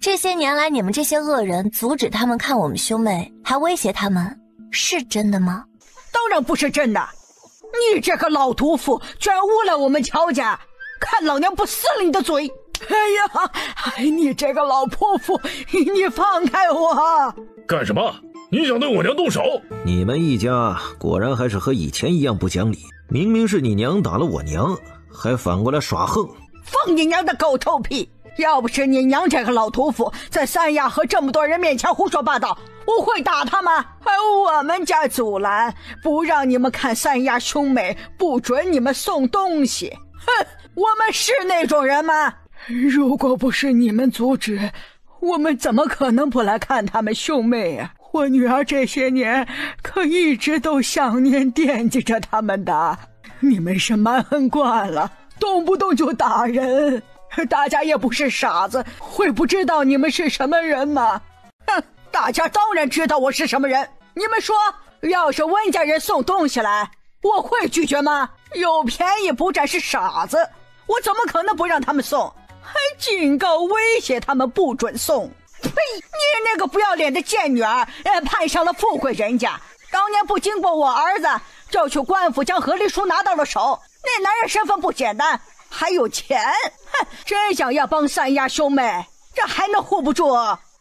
这些年来你们这些恶人阻止他们看我们兄妹，还威胁他们，是真的吗？当然不是真的，你这个老毒妇居然诬赖我们乔家，看老娘不撕了你的嘴！哎呀，你这个老泼妇，你放开我！干什么？你想对我娘动手？你们一家果然还是和以前一样不讲理，明明是你娘打了我娘，还反过来耍横。放你娘的狗臭屁！要不是你娘这个老屠夫在三亚和这么多人面前胡说八道，我会打他吗？还我们家阻拦，不让你们看三亚兄妹，不准你们送东西。哼，我们是那种人吗？如果不是你们阻止，我们怎么可能不来看他们兄妹啊？我女儿这些年可一直都想念惦记着他们的。你们是蛮横惯了，动不动就打人，大家也不是傻子，会不知道你们是什么人吗？哼，大家当然知道我是什么人。你们说，要是温家人送东西来，我会拒绝吗？有便宜不占是傻子，我怎么可能不让他们送？还警告威胁他们不准送。呸！你那个不要脸的贱女儿，攀上了富贵人家，当年不经过我儿子就去官府将和离书拿到了手，那男人身份不简单，还有钱。哼，真想要帮三丫兄妹，这还能护不住？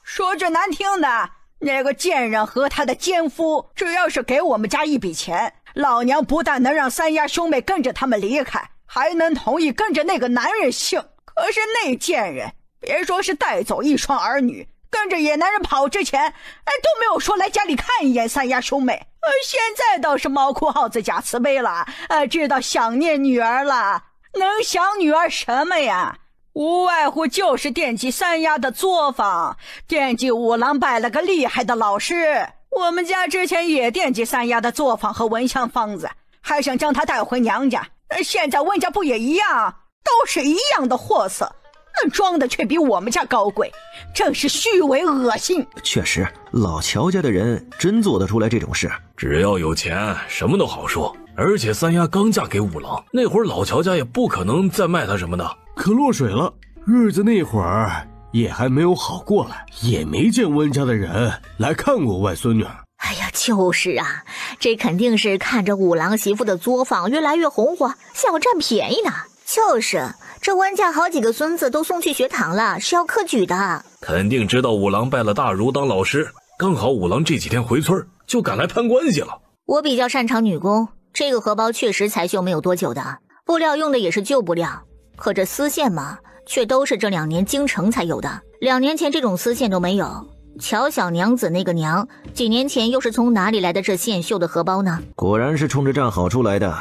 说句难听的，那个贱人和他的奸夫，只要是给我们家一笔钱，老娘不但能让三丫兄妹跟着他们离开，还能同意跟着那个男人姓。可是那贱人别说是带走一双儿女，跟着野男人跑之前，都没有说来家里看一眼三丫兄妹。现在倒是猫哭耗子假慈悲了，知道想念女儿了。能想女儿什么呀？无外乎就是惦记三丫的作坊，惦记五郎拜了个厉害的老师。我们家之前也惦记三丫的作坊和蚊香方子，还想将她带回娘家。现在温家不也一样，都是一样的货色，那装的却比我们家高贵，正是虚伪恶心。确实，老乔家的人真做得出来这种事。只要有钱，什么都好说。而且三丫刚嫁给五郎，那会儿老乔家也不可能再卖她什么的。可落水了，日子那会儿也还没有好过来，也没见温家的人来看过外孙女。哎呀，就是啊，这肯定是看着五郎媳妇的作坊越来越红火，想要占便宜呢。就是，这温家好几个孙子都送去学堂了，是要科举的。肯定知道五郎拜了大儒当老师，刚好五郎这几天回村，就赶来攀关系了。我比较擅长女工，这个荷包确实裁绣没有多久的，布料用的也是旧布料，可这丝线嘛，却都是这2年京城才有的，2年前这种丝线都没有。乔小娘子那个娘，几年前又是从哪里来的这现绣的荷包呢？果然是冲着站好出来的，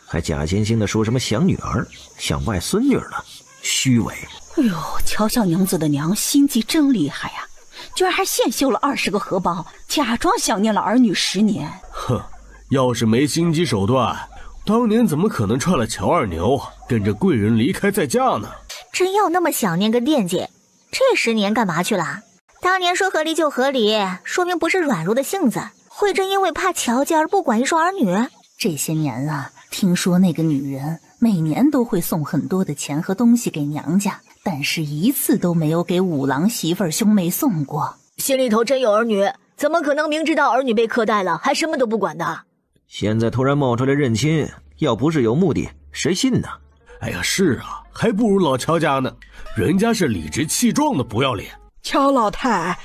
还假惺惺的说什么想女儿，想外孙女了，虚伪。哎呦，乔小娘子的娘心计真厉害呀，居然还现绣了20个荷包，假装想念了儿女10年。哼，要是没心机手段，当年怎么可能踹了乔二牛，跟着贵人离开再嫁呢？真要那么想念跟惦记，这10年干嘛去了？当年说合理就合理，说明不是软弱的性子，会真因为怕乔家而不管一双儿女？这些年啊，听说那个女人每年都会送很多的钱和东西给娘家，但是一次都没有给五郎媳妇儿兄妹送过。心里头真有儿女，怎么可能明知道儿女被苛待了，还什么都不管的？现在突然冒出来认亲，要不是有目的，谁信呢？哎呀，是啊，还不如老乔家呢，人家是理直气壮的不要脸。乔老太，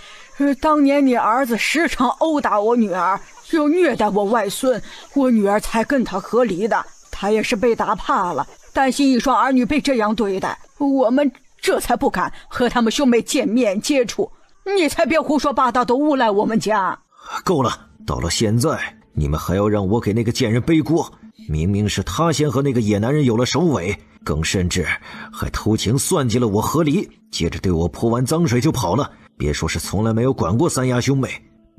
当年你儿子时常殴打我女儿，又虐待我外孙，我女儿才跟他和离的。他也是被打怕了，担心一双儿女被这样对待，我们这才不敢和他们兄妹见面接触。你才别胡说八道，都诬赖我们家。够了，到了现在，你们还要让我给那个贱人背锅？明明是他先和那个野男人有了首尾，更甚至还偷情算计了我和离，接着对我泼完脏水就跑了。别说是从来没有管过三丫兄妹，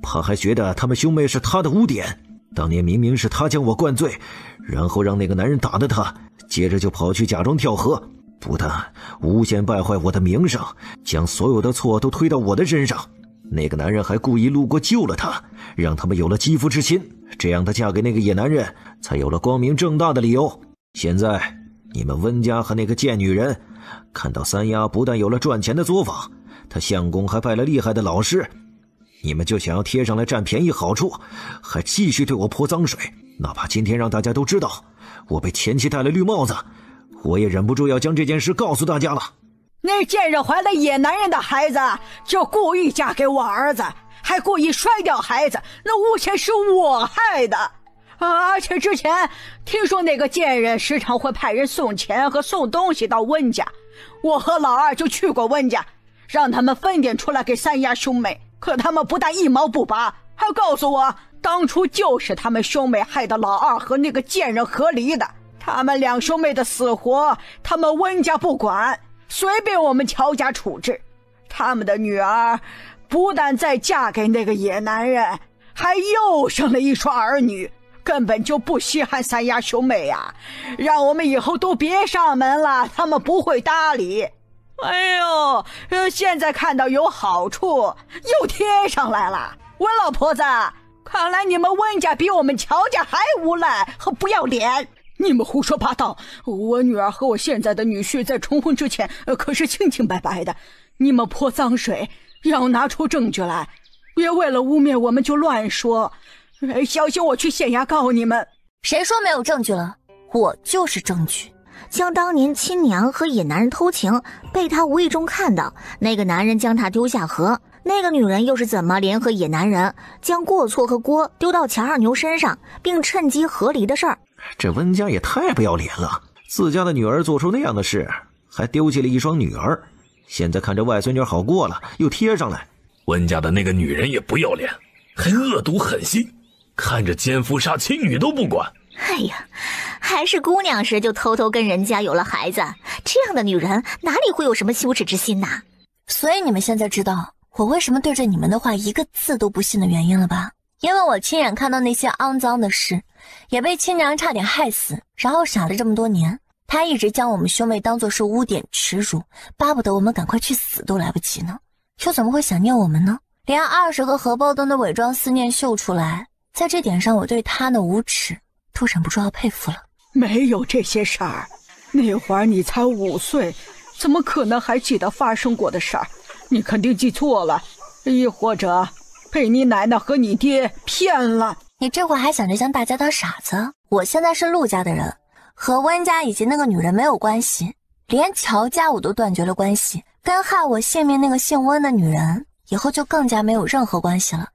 他还觉得他们兄妹是他的污点。当年明明是他将我灌醉，然后让那个男人打的他，接着就跑去假装跳河，不但诬陷败坏我的名声，将所有的错都推到我的身上。那个男人还故意路过救了他，让他们有了肌肤之亲，这样她嫁给那个野男人才有了光明正大的理由。现在你们温家和那个贱女人看到三丫不但有了赚钱的作坊，她相公还拜了厉害的老师，你们就想要贴上来占便宜好处，还继续对我泼脏水。哪怕今天让大家都知道我被前妻戴了绿帽子，我也忍不住要将这件事告诉大家了。那贱人怀了野男人的孩子，就故意嫁给我儿子，还故意摔掉孩子，那诬陷是我害的。而且之前听说那个贱人时常会派人送钱和送东西到温家，我和老二就去过温家，让他们分点出来给三丫兄妹，可他们不但一毛不拔，还告诉我当初就是他们兄妹害得老二和那个贱人和离的，他们两兄妹的死活他们温家不管，随便我们乔家处置。他们的女儿不但再嫁给那个野男人，还又生了一双儿女，根本就不稀罕三丫兄妹呀，让我们以后都别上门了，他们不会搭理。哎呦，现在看到有好处又贴上来了。温老婆子，看来你们温家比我们乔家还无赖和不要脸。你们胡说八道，我女儿和我现在的女婿在重婚之前可是清清白白的，你们泼脏水要拿出证据来，别为了污蔑我们就乱说，小心我去县衙告你们。谁说没有证据了？我就是证据。将当年亲娘和野男人偷情被他无意中看到，那个男人将他丢下河，那个女人又是怎么联合野男人将过错和锅丢到乔二牛身上，并趁机和离的事儿？这温家也太不要脸了，自家的女儿做出那样的事，还丢弃了一双女儿，现在看着外孙女好过了又贴上来。温家的那个女人也不要脸，还恶毒狠心，看着奸夫杀亲女都不管。哎呀，还是姑娘时就偷偷跟人家有了孩子，这样的女人哪里会有什么羞耻之心呐？所以你们现在知道我为什么对着你们的话一个字都不信的原因了吧？因为我亲眼看到那些肮脏的事，也被亲娘差点害死，然后傻了这么多年。她一直将我们兄妹当作是污点耻辱，巴不得我们赶快去死都来不及呢，又怎么会想念我们呢？连20个荷包都能伪装思念秀出来，在这点上我对她的无耻都忍不住要佩服了。没有这些事儿，那会儿你才5岁，怎么可能还记得发生过的事儿？你肯定记错了，亦或者被你奶奶和你爹骗了。你这会儿还想着将大家当傻子？我现在是陆家的人，和温家以及那个女人没有关系，连乔家我都断绝了关系，跟害我性命那个姓温的女人以后就更加没有任何关系了。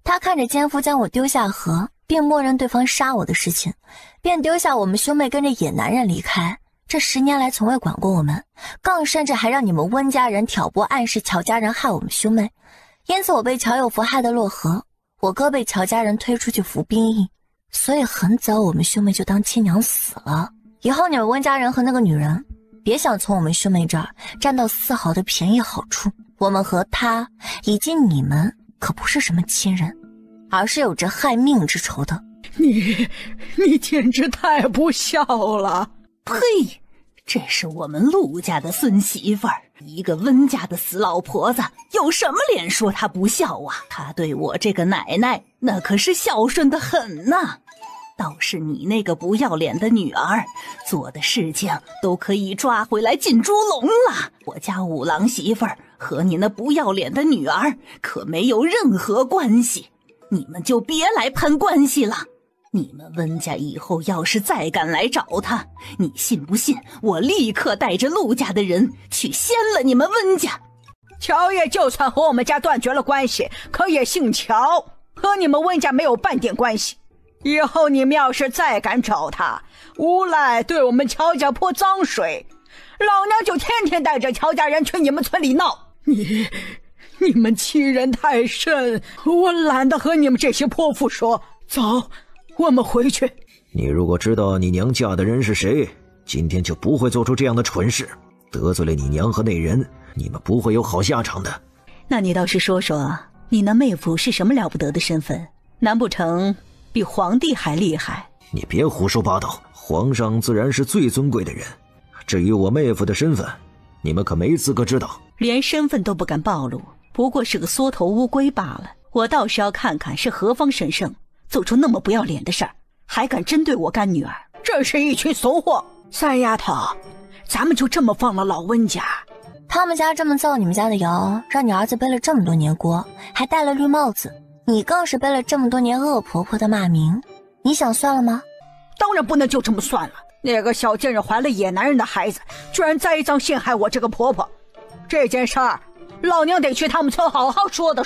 她看着奸夫将我丢下河，并默认对方杀我的事情，便丢下我们兄妹跟着野男人离开，这10年来从未管过我们，更甚至还让你们温家人挑拨暗示乔家人害我们兄妹。因此我被乔有福害得落河，我哥被乔家人推出去服兵役，所以很早我们兄妹就当亲娘死了。以后你们温家人和那个女人，别想从我们兄妹这儿占到丝毫的便宜好处。我们和他以及你们可不是什么亲人，而是有着害命之仇的。你简直太不孝了！呸！这是我们陆家的孙媳妇儿，一个温家的死老婆子，有什么脸说她不孝啊？她对我这个奶奶那可是孝顺得很呐。倒是你那个不要脸的女儿，做的事情都可以抓回来进猪笼了。我家五郎媳妇儿和你那不要脸的女儿可没有任何关系，你们就别来攀关系了。你们温家以后要是再敢来找他，你信不信我立刻带着陆家的人去掀了你们温家。乔爷就算和我们家断绝了关系，可也姓乔，和你们温家没有半点关系。以后你们要是再敢找他，无赖对我们乔家泼脏水，老娘就天天带着乔家人去你们村里闹。你们欺人太甚，我懒得和你们这些泼妇说。走，我们回去。你如果知道你娘嫁的人是谁，今天就不会做出这样的蠢事。得罪了你娘和那人，你们不会有好下场的。那你倒是说说，你那妹夫是什么了不得的身份？难不成比皇帝还厉害？你别胡说八道，皇上自然是最尊贵的人。至于我妹夫的身份，你们可没资格知道。连身份都不敢暴露，不过是个缩头乌龟罢了。我倒是要看看是何方神圣，做出那么不要脸的事儿，还敢针对我干女儿。这是一群怂货。三丫头，咱们就这么放了老温家？他们家这么造你们家的谣，让你儿子背了这么多年锅，还戴了绿帽子，你更是背了这么多年恶婆婆的骂名，你想算了吗？当然不能就这么算了。那个小贱人怀了野男人的孩子，居然栽赃陷害我这个婆婆，这件事儿老娘得去他们村好好说的。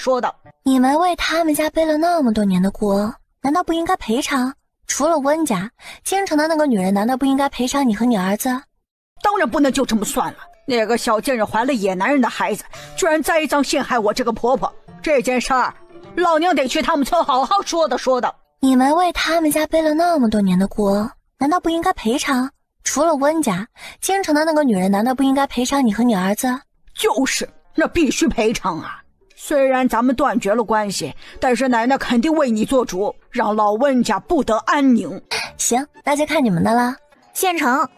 你们为他们家背了那么多年的锅，难道不应该赔偿？除了温家，京城的那个女人难道不应该赔偿你和你儿子？当然不能就这么算了。那个小贱人怀了野男人的孩子，居然栽赃陷害我这个婆婆，这件事儿老娘得去他们村好好说的。你们为他们家背了那么多年的锅，难道不应该赔偿？除了温家，京城的那个女人难道不应该赔偿你和你儿子？就是，那必须赔偿啊！虽然咱们断绝了关系，但是奶奶肯定为你做主，让老温家不得安宁。行，那就看你们的了。县城，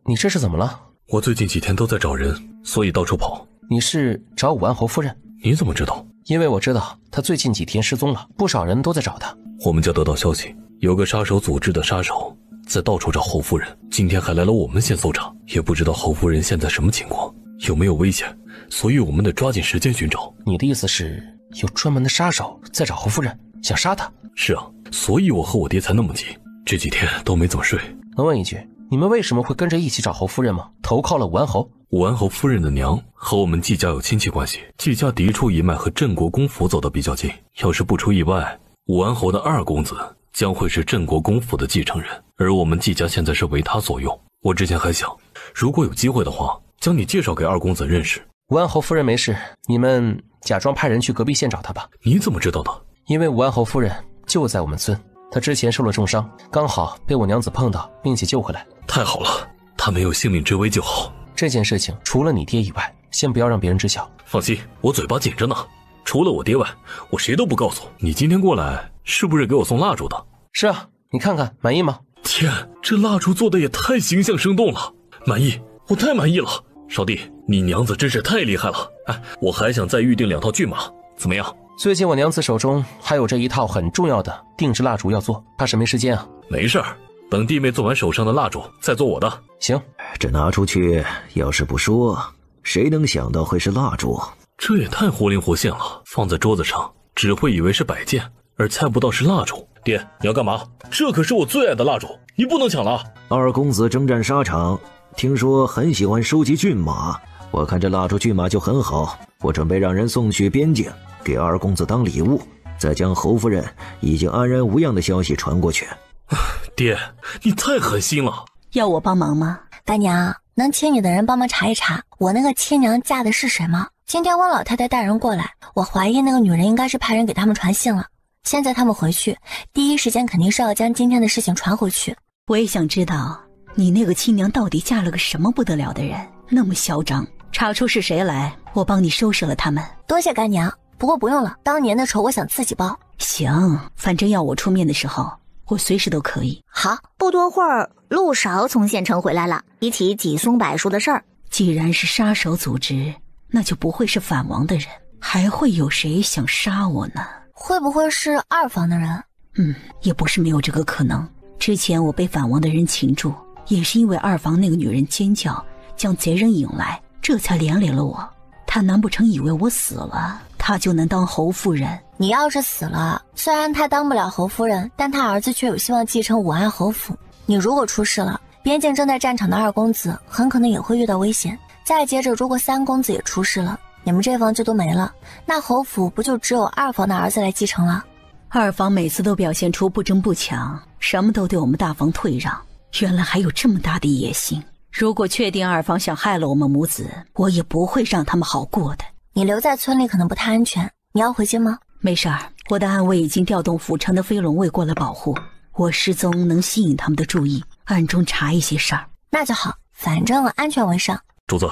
你这是怎么了？我最近几天都在找人，所以到处跑。你是找武安侯夫人？你怎么知道？因为我知道她最近几天失踪了，不少人都在找她。我们家得到消息，有个杀手组织的杀手在到处找侯夫人，今天还来了我们县搜查，也不知道侯夫人现在什么情况，有没有危险，所以我们得抓紧时间寻找。你的意思是有专门的杀手在找侯夫人，想杀她？是啊，所以我和我爹才那么急，这几天都没怎么睡。能问一句，你们为什么会跟着一起找侯夫人吗？投靠了武安侯？武安侯夫人的娘和我们季家有亲戚关系，季家嫡出一脉和镇国公府走得比较近，要是不出意外，武安侯的二公子将会是镇国公府的继承人，而我们季家现在是为他所用。我之前还想，如果有机会的话，将你介绍给二公子认识。武安侯夫人没事，你们假装派人去隔壁县找她吧。你怎么知道的？因为武安侯夫人就在我们村，她之前受了重伤，刚好被我娘子碰到，并且救回来。太好了，她没有性命之危就好。这件事情除了你爹以外，先不要让别人知晓。放心，我嘴巴紧着呢，除了我爹外，我谁都不告诉。你今天过来是不是给我送蜡烛的？是啊，你看看满意吗？天，这蜡烛做的也太形象生动了，满意，我太满意了。少帝，你娘子真是太厉害了。哎，我还想再预定2套骏马，怎么样？最近我娘子手中还有这一套很重要的定制蜡烛要做，怕是没时间啊。没事儿，等弟妹做完手上的蜡烛再做我的。行，这拿出去要是不说，谁能想到会是蜡烛？这也太活灵活现了，放在桌子上只会以为是摆件，而猜不到是蜡烛。爹，你要干嘛？这可是我最爱的蜡烛，你不能抢了。二公子征战沙场，听说很喜欢收集骏马，我看这蜡烛骏马就很好，我准备让人送去边境，给二公子当礼物，再将侯夫人已经安然无恙的消息传过去。爹，你太狠心了。要我帮忙吗？大娘，能请你的人帮忙查一查，我那个亲娘嫁的是谁吗？今天温老太太带人过来，我怀疑那个女人应该是派人给他们传信了。现在他们回去，第一时间肯定是要将今天的事情传回去。我也想知道你那个亲娘到底嫁了个什么不得了的人，那么嚣张。查出是谁来，我帮你收拾了他们。多谢干娘，不过不用了，当年的仇我想自己报。行，反正要我出面的时候，我随时都可以。好。不多会儿，陆少从县城回来了，提起几松柏树的事儿。既然是杀手组织，那就不会是反王的人，还会有谁想杀我呢？会不会是二房的人？也不是没有这个可能。之前我被反王的人擒住，也是因为二房那个女人尖叫，将贼人引来，这才连累了我。他难不成以为我死了，他就能当侯夫人？你要是死了，虽然他当不了侯夫人，但他儿子却有希望继承武安侯府。你如果出事了，边境正在战场的二公子很可能也会遇到危险。再接着，如果三公子也出事了，你们这房就都没了，那侯府不就只有二房的儿子来继承了？二房每次都表现出不争不抢，什么都对我们大房退让，原来还有这么大的野心。如果确定二房想害了我们母子，我也不会让他们好过的。你留在村里可能不太安全，你要回京吗？没事儿，我的暗卫已经调动府城的飞龙卫过来保护。我失踪能吸引他们的注意，暗中查一些事儿。那就好，反正安全为上。主子，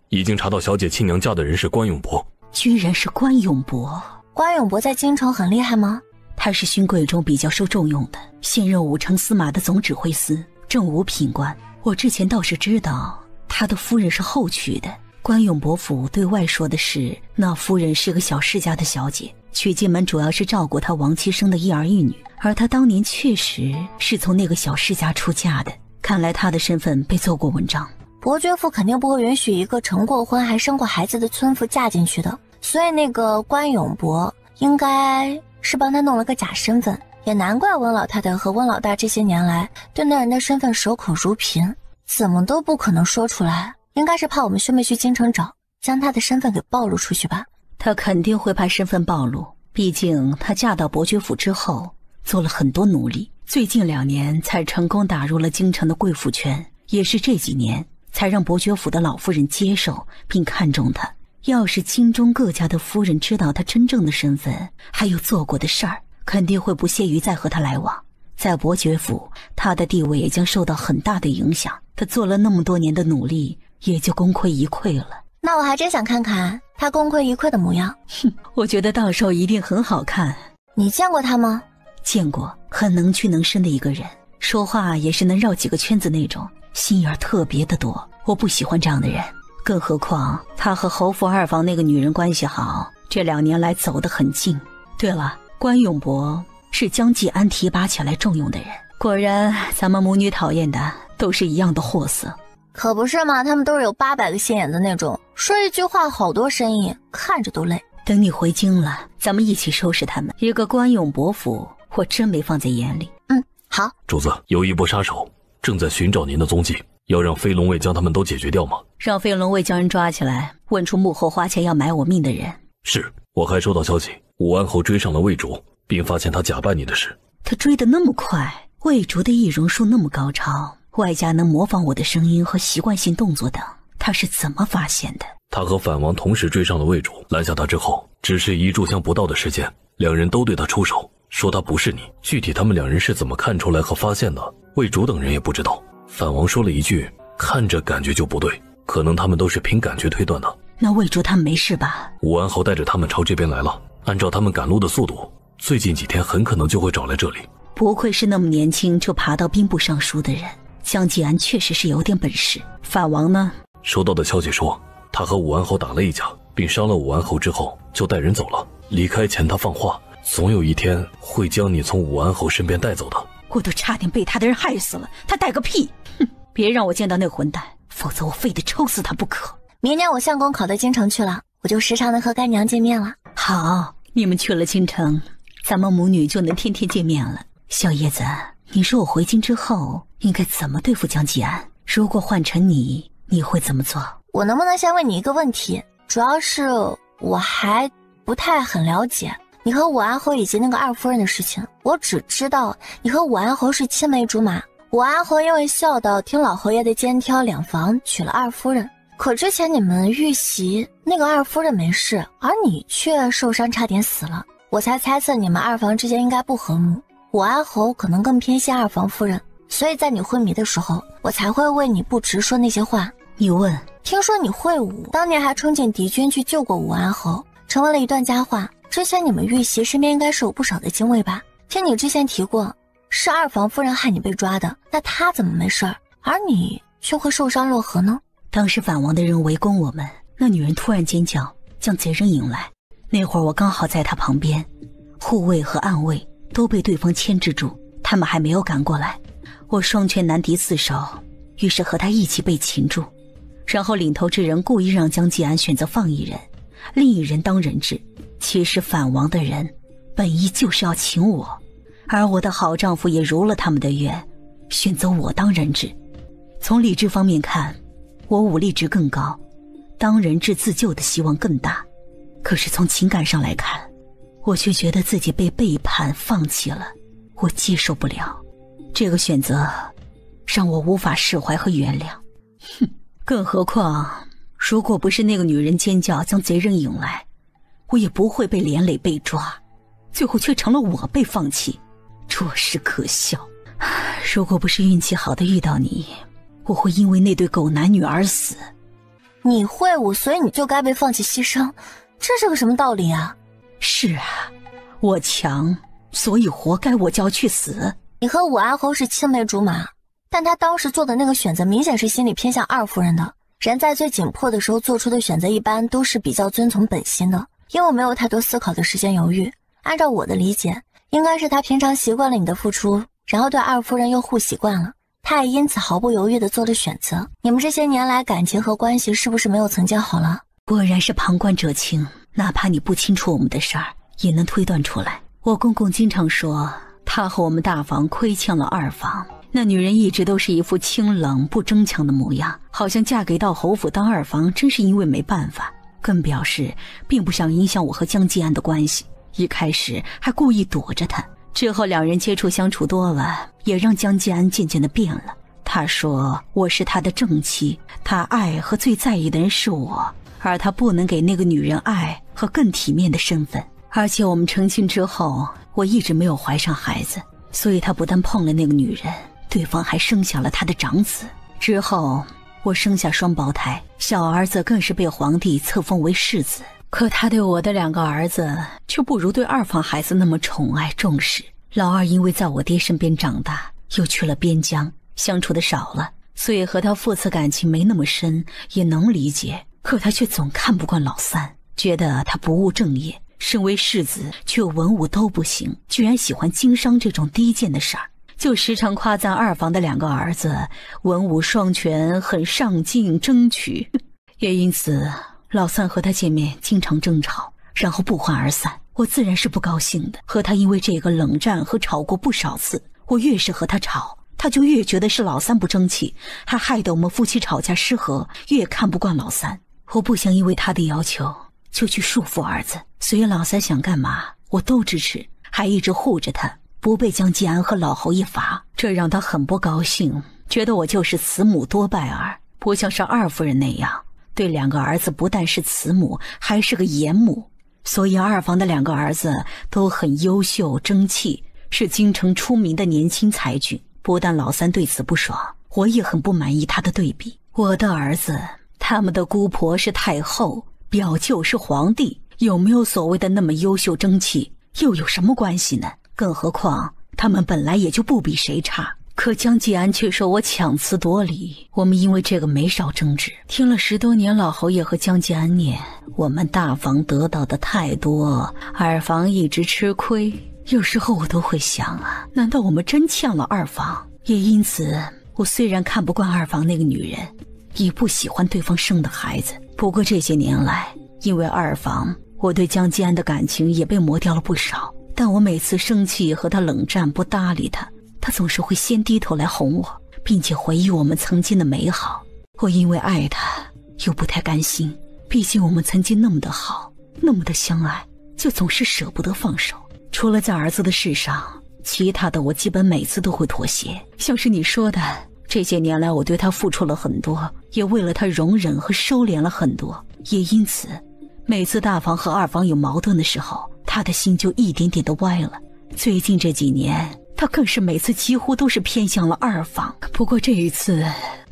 已经查到小姐亲娘嫁的人是关永伯。居然是关永伯？关永伯在京城很厉害吗？他是勋贵中比较受重用的，现任武城司马的总指挥司，正五品官。我之前倒是知道他的夫人是后娶的。关永伯府对外说的是，那夫人是个小世家的小姐，娶进门主要是照顾他亡妻生的一儿一女，而他当年确实是从那个小世家出嫁的。看来他的身份被做过文章。伯爵府肯定不会允许一个成过婚还生过孩子的村妇嫁进去的，所以那个关永伯应该是帮他弄了个假身份。也难怪温老太太和温老大这些年来对那人的身份守口如瓶，怎么都不可能说出来，应该是怕我们兄妹去京城找，将他的身份给暴露出去吧。他肯定会怕身份暴露，毕竟他嫁到伯爵府之后做了很多努力，最近2年才成功打入了京城的贵妇圈，也是这几年才让伯爵府的老夫人接受并看重他。要是京中各家的夫人知道他真正的身份还有做过的事儿，肯定会不屑于再和他来往。在伯爵府，他的地位也将受到很大的影响，他做了那么多年的努力也就功亏一篑了。那我还真想看看他功亏一篑的模样。我觉得到时候一定很好看。你见过他吗？见过，很能屈能伸的一个人，说话也是能绕几个圈子那种，心眼特别的多。我不喜欢这样的人，更何况他和侯府二房那个女人关系好，这2年来走得很近。对了，关永伯是江继安提拔起来重用的人，果然咱们母女讨厌的都是一样的货色。可不是嘛，他们都是有800个心眼的那种，说一句话好多生意，看着都累。等你回京了，咱们一起收拾他们。一个关永伯府我真没放在眼里。好。主子，有一波杀手正在寻找您的踪迹，要让飞龙卫将他们都解决掉吗？让飞龙卫将人抓起来，问出幕后花钱要买我命的人。是，我还收到消息，武安侯追上了魏竹，并发现他假扮你的事。他追得那么快，魏竹的易容术那么高超，外加能模仿我的声音和习惯性动作等，他是怎么发现的？他和反王同时追上了魏竹，拦下他之后，只是1炷香不到的时间，两人都对他出手，说他不是你。具体他们两人是怎么看出来和发现的，魏竹等人也不知道。反王说了一句，看着感觉就不对，可能他们都是凭感觉推断的。那魏竹他们没事吧？武安侯带着他们朝这边来了，按照他们赶路的速度，最近几天很可能就会找来这里。不愧是那么年轻就爬到兵部尚书的人，江继安确实是有点本事。反王呢？收到的消息说，他和武安侯打了一架，并伤了武安侯之后就带人走了。离开前他放话，总有一天会将你从武安侯身边带走的。我都差点被他的人害死了，他带个屁！哼，别让我见到那个混蛋，否则我非得抽死他不可。明年我相公考到京城去了，我就时常能和干娘见面了。好，你们去了京城，咱们母女就能天天见面了。小叶子，你说我回京之后应该怎么对付江继安？如果换成你，你会怎么做？我能不能先问你一个问题？主要是我还不太很了解你和武安侯以及那个二夫人的事情。我只知道你和武安侯是青梅竹马，武安侯因为孝道听老侯爷的肩挑两房娶了二夫人，可之前你们遇袭，那个二夫人没事，而你却受伤差点死了，我才猜测你们二房之间应该不和睦。我阿侯可能更偏心二房夫人，所以在你昏迷的时候，我才会为你不直说那些话。你问，听说你会武，当年还冲进敌军去救过武安侯，成为了一段佳话。之前你们遇袭身边应该是有不少的精卫吧？听你之前提过，是二房夫人害你被抓的，那她怎么没事儿，而你却会受伤若何呢？当时反王的人围攻我们，那女人突然尖叫，将贼人引来。那会儿我刚好在她旁边，护卫和暗卫都被对方牵制住，他们还没有赶过来。我双拳难敌四手，于是和他一起被擒住。然后领头之人故意让江继安选择放一人，另一人当人质。其实反王的人本意就是要擒我，而我的好丈夫也如了他们的愿，选择我当人质。从理智方面看，我武力值更高，当人质自救的希望更大。可是从情感上来看，我却觉得自己被背叛放弃了，我接受不了。这个选择让我无法释怀和原谅。哼，更何况如果不是那个女人尖叫将贼人引来，我也不会被连累被抓，最后却成了我被放弃，着实可笑。如果不是运气好的遇到你，我会因为那对狗男女而死。你会武，所以你就该被放弃牺牲，这是个什么道理啊？是啊，我强，所以活该我就要去死。你和武安侯是青梅竹马，但他当时做的那个选择明显是心里偏向二夫人的。人在最紧迫的时候做出的选择一般都是比较遵从本心的，因为我没有太多思考的时间犹豫。按照我的理解，应该是他平常习惯了你的付出，然后对二夫人又护习惯了，他也因此毫不犹豫地做了选择。你们这些年来感情和关系是不是没有曾经好了？果然是旁观者清，哪怕你不清楚我们的事儿，也能推断出来。我公公经常说，他和我们大房亏欠了二房。那女人一直都是一副清冷不争强的模样，好像嫁给到侯府当二房真是因为没办法，更表示并不想影响我和江继安的关系。一开始还故意躲着他，之后两人接触相处多了，也让江继安渐渐的变了。他说我是他的正妻，他爱和最在意的人是我，而他不能给那个女人爱和更体面的身份。而且我们成亲之后，我一直没有怀上孩子，所以他不但碰了那个女人，对方还生下了他的长子。之后我生下双胞胎，小儿子更是被皇帝册封为世子。可他对我的两个儿子却不如对二房孩子那么宠爱重视。老二因为在我爹身边长大，又去了边疆，相处的少了，所以和他父子感情没那么深，也能理解。可他却总看不惯老三，觉得他不务正业，身为世子却文武都不行，居然喜欢经商这种低贱的事儿，就时常夸赞二房的两个儿子文武双全，很上进争取。也因此老三和他见面经常争吵，然后不欢而散。我自然是不高兴的，和他因为这个冷战和吵过不少次。我越是和他吵，他就越觉得是老三不争气，还害得我们夫妻吵架失和，越看不惯老三。我不想因为他的要求就去束缚儿子，所以老三想干嘛我都支持，还一直护着他，不被江继安和老侯一罚。这让他很不高兴，觉得我就是慈母多败儿，不像是二夫人那样对两个儿子不但是慈母，还是个严母。所以二房的两个儿子都很优秀争气，是京城出名的年轻才俊。不但老三对此不爽，我也很不满意他的对比。我的儿子，他们的姑婆是太后，表舅是皇帝，有没有所谓的那么优秀争气又有什么关系呢？更何况他们本来也就不比谁差。可江继安却说我强词夺理，我们因为这个没少争执。听了10多年老侯爷和江继安念我们大房得到的太多，二房一直吃亏，有时候我都会想啊，难道我们真欠了二房？也因此我虽然看不惯二房那个女人，也不喜欢对方生的孩子。不过这些年来因为二房，我对江继安的感情也被磨掉了不少。但我每次生气和他冷战不搭理他，他总是会先低头来哄我，并且回忆我们曾经的美好。我因为爱他又不太甘心，毕竟我们曾经那么的好，那么的相爱，就总是舍不得放手。除了在儿子的事上，其他的我基本每次都会妥协。像是你说的这些年来我对他付出了很多，也为了他容忍和收敛了很多，也因此每次大房和二房有矛盾的时候，他的心就一点点的歪了。最近这几年他更是每次几乎都是偏向了二房。不过这一次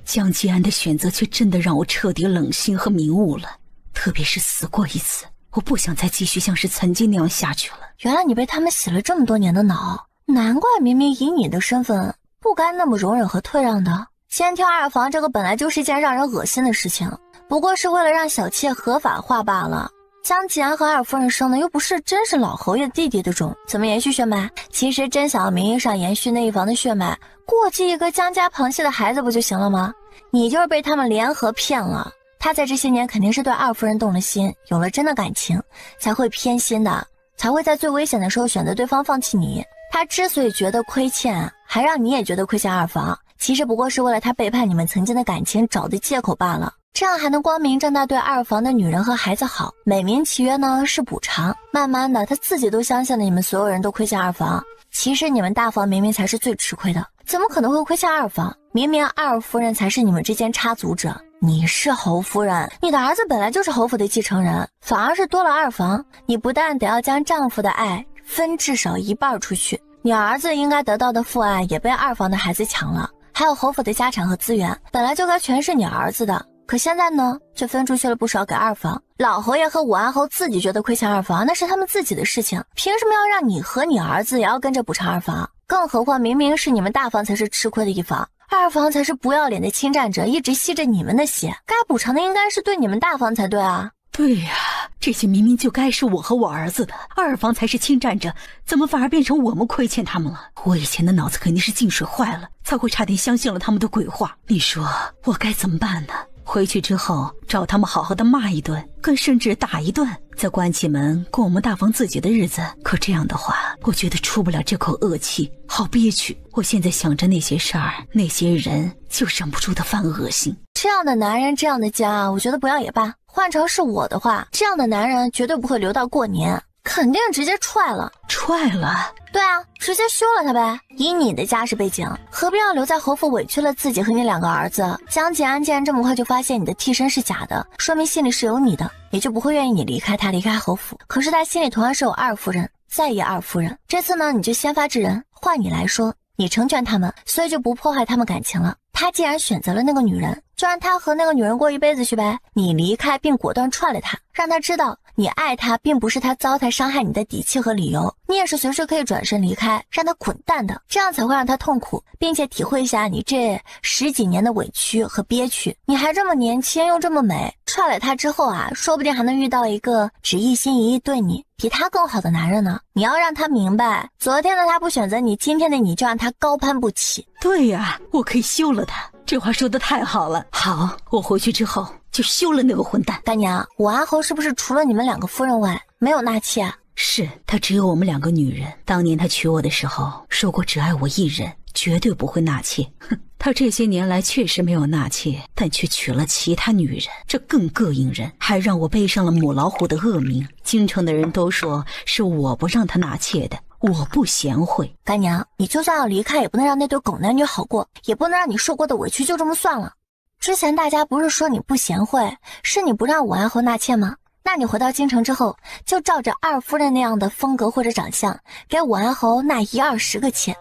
江继安的选择却真的让我彻底冷心和明悟了，特别是死过一次，我不想再继续像是曾经那样下去了。原来你被他们洗了这么多年的脑，难怪明明以你的身份不该那么容忍和退让的。先挑二房这个本来就是一件让人恶心的事情，不过是为了让小妾合法化罢了。江继安和二夫人生的又不是真是老侯爷弟弟的种，怎么延续血脉？其实真想要名义上延续那一房的血脉，过继一个江家旁系的孩子不就行了吗？你就是被他们联合骗了。他在这些年肯定是对二夫人动了心，有了真的感情，才会偏心的，才会在最危险的时候选择对方放弃你。他之所以觉得亏欠，还让你也觉得亏欠二房，其实不过是为了他背叛你们曾经的感情找的借口罢了。这样还能光明正大对二房的女人和孩子好，美名其曰呢是补偿。慢慢的他自己都相信了你们所有人都亏欠二房，其实你们大房明明才是最吃亏的，怎么可能会亏欠二房？明明二夫人才是你们之间插足者，你是侯夫人，你的儿子本来就是侯府的继承人，反而是多了二房，你不但得要将丈夫的爱分至少一半出去，你儿子应该得到的父爱也被二房的孩子抢了，还有侯府的家产和资源本来就该全是你儿子的，可现在呢却分出去了不少给二房。老侯爷和武安侯自己觉得亏欠二房，那是他们自己的事情，凭什么要让你和你儿子也要跟着补偿二房？更何况明明是你们大房才是吃亏的一方，二房才是不要脸的侵占者，一直吸着你们的血，该补偿的应该是对你们大房才对啊。对呀，这些明明就该是我和我儿子的，二房才是侵占者，怎么反而变成我们亏欠他们了？我以前的脑子肯定是进水坏了，才会差点相信了他们的鬼话。你说我该怎么办呢？回去之后找他们好好的骂一顿，更甚至打一顿，再关起门过我们大房自己的日子。可这样的话，我觉得出不了这口恶气，好憋屈。我现在想着那些事儿，那些人，就忍不住的犯恶心。这样的男人，这样的家，我觉得不要也罢。换成是我的话，这样的男人绝对不会留到过年，肯定直接踹了。踹了？对啊，直接休了他呗。以你的家世背景，何必要留在侯府委屈了自己和你两个儿子？江继安既然这么快就发现你的替身是假的，说明心里是有你的，也就不会愿意你离开他，离开侯府。可是他心里同样是有二夫人，在意二夫人。这次呢，你就先发制人，换你来说，你成全他们，所以就不破坏他们感情了。他既然选择了那个女人，就让他和那个女人过一辈子去呗。你离开并果断踹了他，让他知道你爱他并不是他糟蹋伤害你的底气和理由，你也是随时可以转身离开，让他滚蛋的。这样才会让他痛苦，并且体会一下你这10几年的委屈和憋屈。你还这么年轻又这么美，踹了他之后啊，说不定还能遇到一个只一心一意对你比他更好的男人呢。你要让他明白，昨天的他不选择你，今天的你就让他高攀不起。对呀，我可以休了他。这话说得太好了。好，我回去之后就休了那个混蛋。干娘，武安侯是不是除了你们两个夫人外没有纳妾啊？是，他只有我们两个女人。当年他娶我的时候说过只爱我一人，绝对不会纳妾。哼，他这些年来确实没有纳妾，但却娶了其他女人，这更膈应人，还让我背上了母老虎的恶名。京城的人都说是我不让他纳妾的，我不贤惠。干娘，你就算要离开，也不能让那对狗男女好过，也不能让你受过的委屈就这么算了。之前大家不是说你不贤惠，是你不让武安侯纳妾吗？那你回到京城之后，就照着二夫人那样的风格或者长相，给武安侯纳10-20个妾。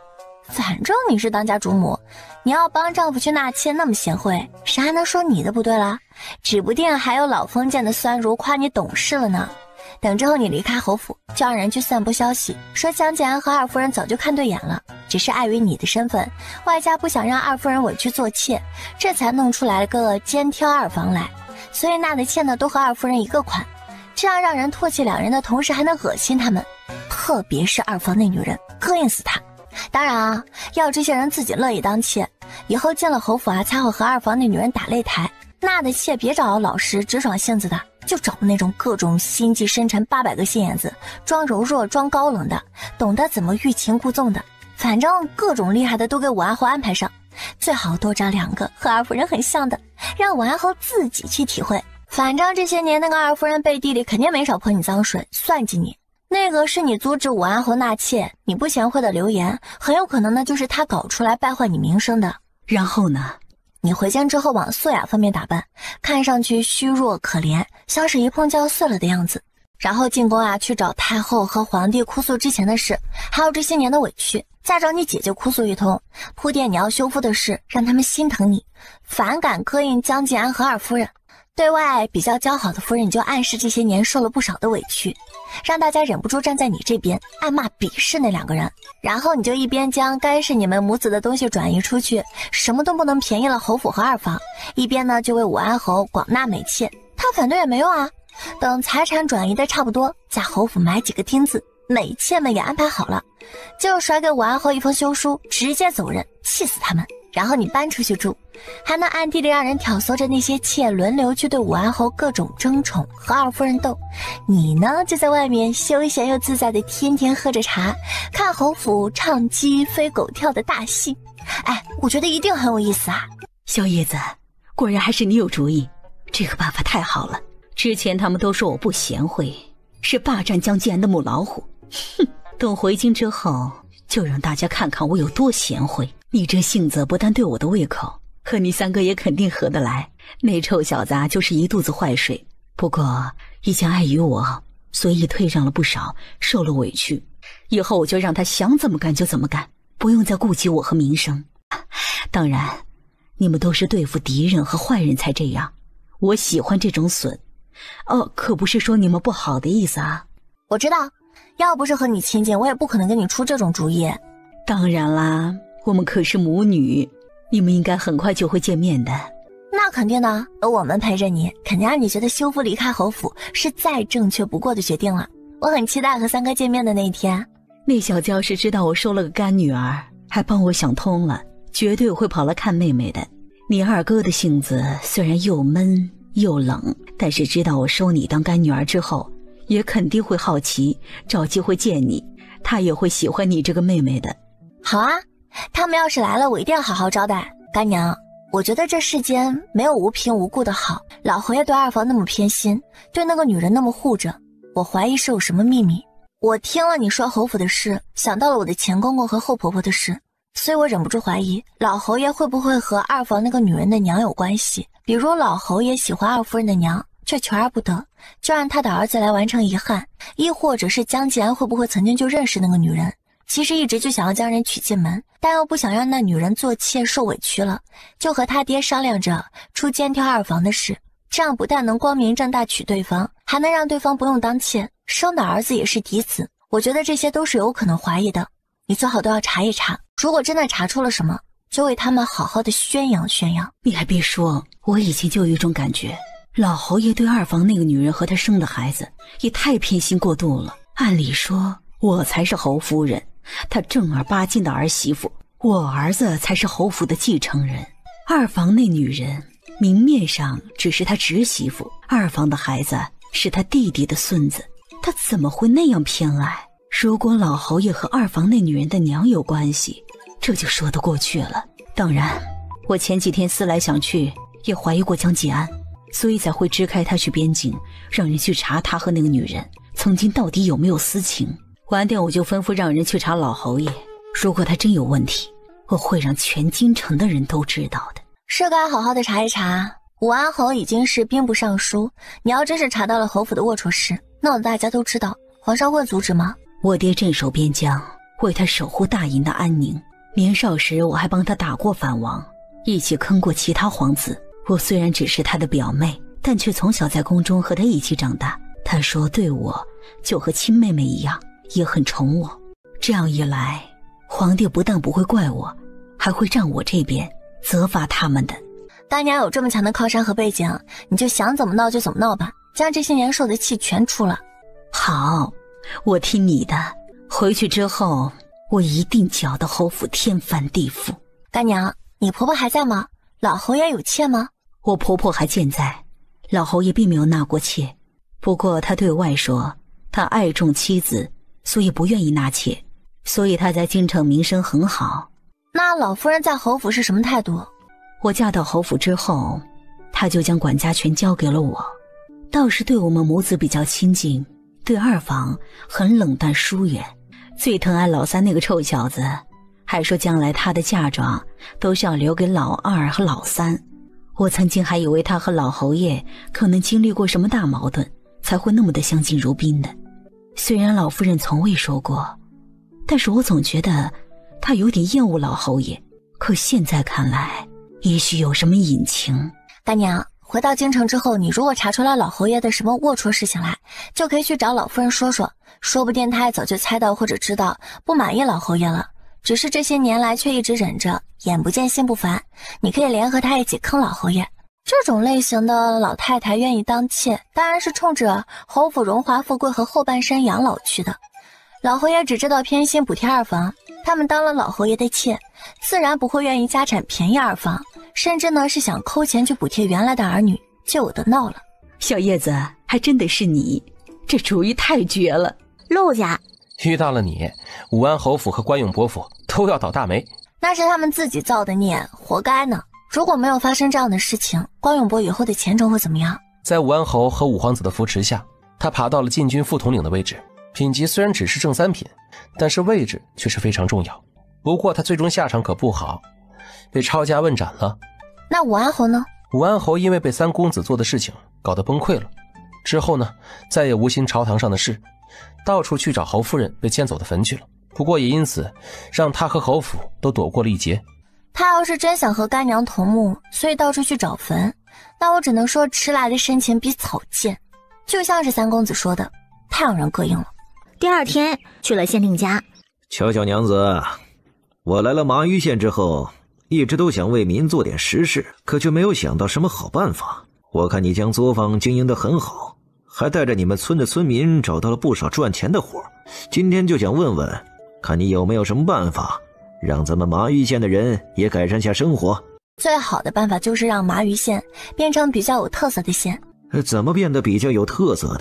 反正你是当家主母，你要帮丈夫去纳妾那么贤惠，谁还能说你的不对啦？指不定还有老封建的酸儒夸你懂事了呢。等之后你离开侯府，就让人去散布消息，说江建安和二夫人早就看对眼了，只是碍于你的身份，外加不想让二夫人委屈做妾，这才弄出来个兼挑二房来，所以纳的妾呢都和二夫人一个款，这样让人唾弃两人的同时还能恶心他们，特别是二房那女人，膈应死她。当然啊，要这些人自己乐意当妾，以后进了侯府啊，才好和二房那女人打擂台。纳的妾别找老实直爽性子的，就找那种各种心机深沉800个心眼子，装柔弱装高冷的，懂得怎么欲擒故纵的，反正各种厉害的都给武安侯安排上，最好多找2个和二夫人很像的，让武安侯自己去体会。反正这些年那个二夫人背地里肯定没少泼你脏水，算计你。那个是你阻止武安侯纳妾，你不贤惠的流言，很有可能呢就是他搞出来败坏你名声的。然后呢？你回京之后往素雅方面打扮，看上去虚弱可怜，像是一碰就要碎了的样子。然后进宫啊，去找太后和皇帝哭诉之前的事，还有这些年的委屈，再找你姐姐哭诉一通，铺垫你要修复的事，让他们心疼你，反感膈应江静安和二夫人。对外比较交好的夫人，你就暗示这些年受了不少的委屈，让大家忍不住站在你这边，暗骂鄙视那两个人。然后你就一边将该是你们母子的东西转移出去，什么都不能便宜了侯府和二房，一边呢就为武安侯广纳美妾，他反对也没用啊。等财产转移的差不多，在侯府买几个钉子，美妾们也安排好了，就甩给武安侯一封休书，直接走人，气死他们。然后你搬出去住，还能暗地里让人挑唆着那些妾轮流去对武安侯各种争宠，和二夫人斗。你呢就在外面休闲又自在的天天喝着茶，看侯府唱鸡飞狗跳的大戏。哎，我觉得一定很有意思啊。小叶子，果然还是你有主意，这个办法太好了。之前他们都说我不贤惠，是霸占江静安的母老虎。哼，等回京之后，就让大家看看我有多贤惠。你这性子不但对我的胃口，和你三哥也肯定合得来。那臭小子就是一肚子坏水，不过以前碍于我，所以退让了不少，受了委屈。以后我就让他想怎么干就怎么干，不用再顾及我和名声。当然，你们都是对付敌人和坏人才这样，我喜欢这种损。可不是说你们不好的意思啊。我知道，要不是和你亲近，我也不可能给你出这种主意。当然啦，我们可是母女，你们应该很快就会见面的。那肯定的，有我们陪着你，肯定让你觉得修复离开侯府是再正确不过的决定了。我很期待和三哥见面的那一天。那小子要是知道我收了个干女儿，还帮我想通了，绝对会跑来看妹妹的。你二哥的性子虽然又闷又冷，但是知道我收你当干女儿之后，也肯定会好奇，找机会见你，他也会喜欢你这个妹妹的。好啊，他们要是来了，我一定要好好招待。干娘，我觉得这世间没有无凭无故的好。老侯爷对二房那么偏心，对那个女人那么护着，我怀疑是有什么秘密。我听了你说侯府的事，想到了我的前公公和后婆婆的事，所以我忍不住怀疑老侯爷会不会和二房那个女人的娘有关系。比如老侯爷喜欢二夫人的娘，却求而不得，就让他的儿子来完成遗憾。亦或者是江静安会不会曾经就认识那个女人，其实一直就想要将人娶进门，但又不想让那女人做妾受委屈了，就和他爹商量着出监挑二房的事。这样不但能光明正大娶对方，还能让对方不用当妾，生的儿子也是嫡子。我觉得这些都是有可能怀疑的，你最好都要查一查。如果真的查出了什么，就为他们好好的宣扬宣扬。你还别说，我以前就有一种感觉，老侯爷对二房那个女人和他生的孩子也太偏心过度了。按理说我才是侯夫人，他正儿八经的儿媳妇，我儿子才是侯府的继承人。二房那女人明面上只是他侄媳妇，二房的孩子是他弟弟的孙子，他怎么会那样偏爱？如果老侯爷和二房那女人的娘有关系，这就说得过去了。当然，我前几天思来想去，也怀疑过江继安，所以才会支开他去边境，让人去查他和那个女人曾经到底有没有私情。晚点我就吩咐让人去查老侯爷，如果他真有问题，我会让全京城的人都知道的。是该好好的查一查。武安侯已经是兵部尚书，你要真是查到了侯府的龌龊事，闹得大家都知道，皇上会阻止吗？我爹镇守边疆，为他守护大营的安宁。年少时我还帮他打过反王，一起坑过其他皇子。我虽然只是他的表妹，但却从小在宫中和他一起长大。他说对我就和亲妹妹一样，也很宠我。这样一来，皇帝不但不会怪我，还会站我这边，责罚他们的。干娘有这么强的靠山和背景，你就想怎么闹就怎么闹吧，将这些年受的气全出了。好，我听你的。回去之后，我一定搅得侯府天翻地覆。干娘，你婆婆还在吗？老侯爷有妾吗？我婆婆还健在，老侯爷并没有纳过妾，不过他对外说他爱重妻子，所以不愿意纳妾，所以他在京城名声很好。那老夫人在侯府是什么态度？我嫁到侯府之后，他就将管家权交给了我，倒是对我们母子比较亲近，对二房很冷淡疏远，最疼爱老三那个臭小子，还说将来她的嫁妆都是要留给老二和老三。我曾经还以为她和老侯爷可能经历过什么大矛盾，才会那么的相敬如宾的。虽然老夫人从未说过，但是我总觉得她有点厌恶老侯爷。可现在看来，也许有什么隐情。干娘，回到京城之后，你如果查出来老侯爷的什么龌龊事情来，就可以去找老夫人说说，说不定她也早就猜到或者知道不满意老侯爷了，只是这些年来却一直忍着，眼不见心不烦。你可以联合她一起坑老侯爷。这种类型的老太太愿意当妾，当然是冲着侯府荣华富贵和后半生养老去的。老侯爷只知道偏心补贴二房，他们当了老侯爷的妾，自然不会愿意家产便宜二房，甚至呢是想抠钱去补贴原来的儿女，就有的闹了。小叶子，还真的是你，这主意太绝了。陆家遇到了你，武安侯府和关永伯府都要倒大霉。那是他们自己造的孽，活该呢。如果没有发生这样的事情，关永伯以后的前程会怎么样？在武安侯和五皇子的扶持下，他爬到了禁军副统领的位置。品级虽然只是正三品，但是位置却是非常重要。不过他最终下场可不好，被抄家问斩了。那武安侯呢？武安侯因为被三公子做的事情搞得崩溃了，之后呢，再也无心朝堂上的事，到处去找侯夫人被迁走的坟去了。不过也因此让他和侯府都躲过了一劫。他要是真想和干娘同墓，所以到处去找坟，那我只能说迟来的深情比草贱，就像是三公子说的，太让人膈应了。第二天去了县令家。巧巧娘子，我来了麻鱼县之后，一直都想为民做点实事，可却没有想到什么好办法。我看你将作坊经营得很好，还带着你们村的村民找到了不少赚钱的活，今天就想问问，看你有没有什么办法让咱们麻鱼县的人也改善下生活。最好的办法就是让麻鱼县变成比较有特色的县。怎么变得比较有特色呢？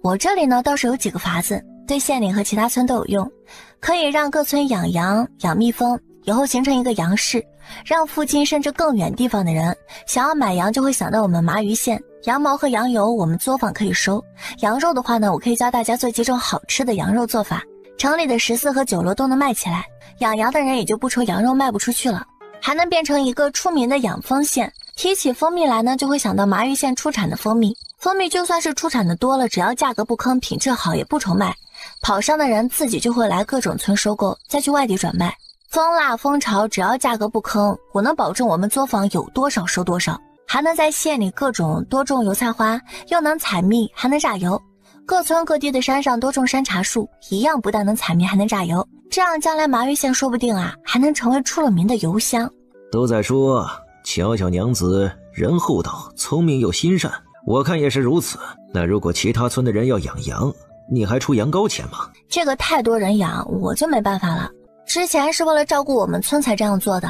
我这里呢倒是有几个法子，对县里和其他村都有用。可以让各村养羊养蜜蜂，以后形成一个羊市，让附近甚至更远地方的人想要买羊就会想到我们麻鱼县。羊毛和羊油我们作坊可以收，羊肉的话呢，我可以教大家做几种好吃的羊肉做法，城里的14和酒楼都能卖起来，养羊的人也就不愁羊肉卖不出去了，还能变成一个出名的养蜂县。提起蜂蜜来呢，就会想到麻鱼县出产的蜂蜜。蜂蜜就算是出产的多了，只要价格不坑，品质好，也不愁卖。跑商的人自己就会来各种村收购，再去外地转卖。蜂蜡、蜂巢，只要价格不坑，我能保证我们作坊有多少收多少，还能在县里各种多种油菜花，又能采蜜，还能榨油。各村各地的山上多种山茶树，一样不但能采蜜，还能榨油。这样将来麻鱼县说不定啊，还能成为出了名的油乡。都在说巧巧娘子人厚道，聪明又心善，我看也是如此。那如果其他村的人要养羊，你还出羊羔钱吗？这个太多人养，我就没办法了。之前是为了照顾我们村才这样做的。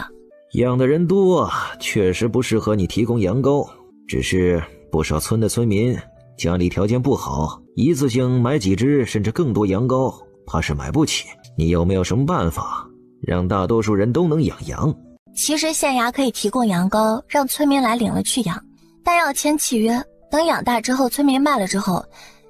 养的人多，确实不适合你提供羊羔，只是不少村的村民家里条件不好，一次性买几只甚至更多羊羔，怕是买不起。你有没有什么办法让大多数人都能养羊？其实县衙可以提供羊羔，让村民来领了去养，但要签契约，等养大之后，村民卖了之后，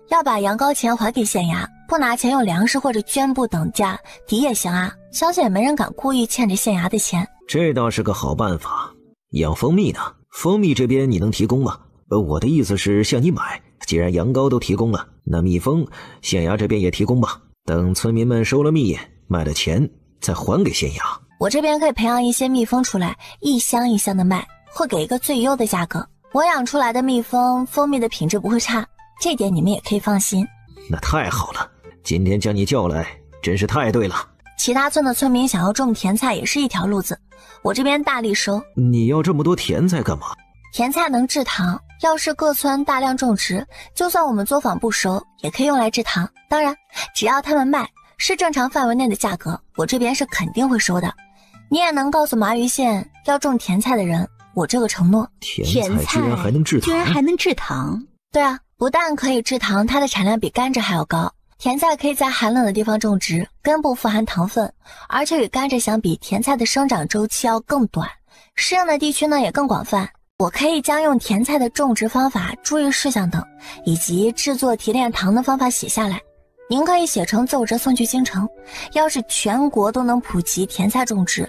要把羊羔钱还给县衙，不拿钱用粮食或者绢布等价抵也行啊。相信也没人敢故意欠着县衙的钱。这倒是个好办法。养蜂蜜呢？蜂蜜这边你能提供吗？我的意思是向你买，既然羊羔都提供了，那蜜蜂县衙这边也提供吧。等村民们收了蜜，卖了钱再还给县衙。我这边可以培养一些蜜蜂出来，一箱一箱的卖，会给一个最优的价格。我养出来的蜜蜂蜂蜜的品质不会差，这点你们也可以放心。那太好了，今天将你叫来真是太对了。其他村的村民想要种甜菜也是一条路子，我这边大力收。你要这么多甜菜干嘛？甜菜能制糖，要是各村大量种植，就算我们作坊不收，也可以用来制糖。当然只要他们卖是正常范围内的价格，我这边是肯定会收的。你也能告诉麻鱼县要种甜菜的人，我这个承诺。甜菜居然还能制糖？居然还能制糖？对啊，不但可以制糖，它的产量比甘蔗还要高。甜菜可以在寒冷的地方种植，根部富含糖分，而且与甘蔗相比，甜菜的生长周期要更短，适应的地区呢也更广泛。我可以将用甜菜的种植方法、注意事项等，以及制作提炼糖的方法写下来。您可以写成奏折送去京城，要是全国都能普及甜菜种植，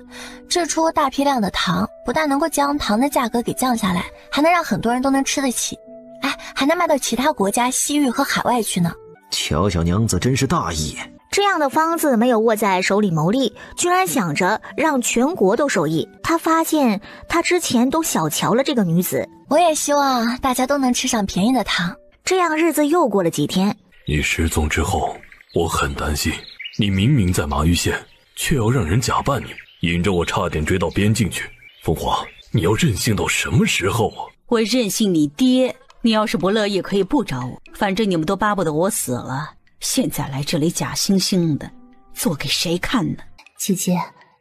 制出大批量的糖，不但能够将糖的价格给降下来，还能让很多人都能吃得起，哎，还能卖到其他国家西域和海外去呢。乔小娘子真是大义。这样的方子没有握在手里牟利，居然想着让全国都受益。他发现他之前都小瞧了这个女子。我也希望大家都能吃上便宜的糖。这样日子又过了几天。你失踪之后，我很担心，你明明在麻玉县，却要让人假扮你，引着我差点追到边境去。凤华，你要任性到什么时候啊？我任性你爹，你要是不乐意可以不找我，反正你们都巴不得我死了，现在来这里假惺惺的，做给谁看呢？姐姐，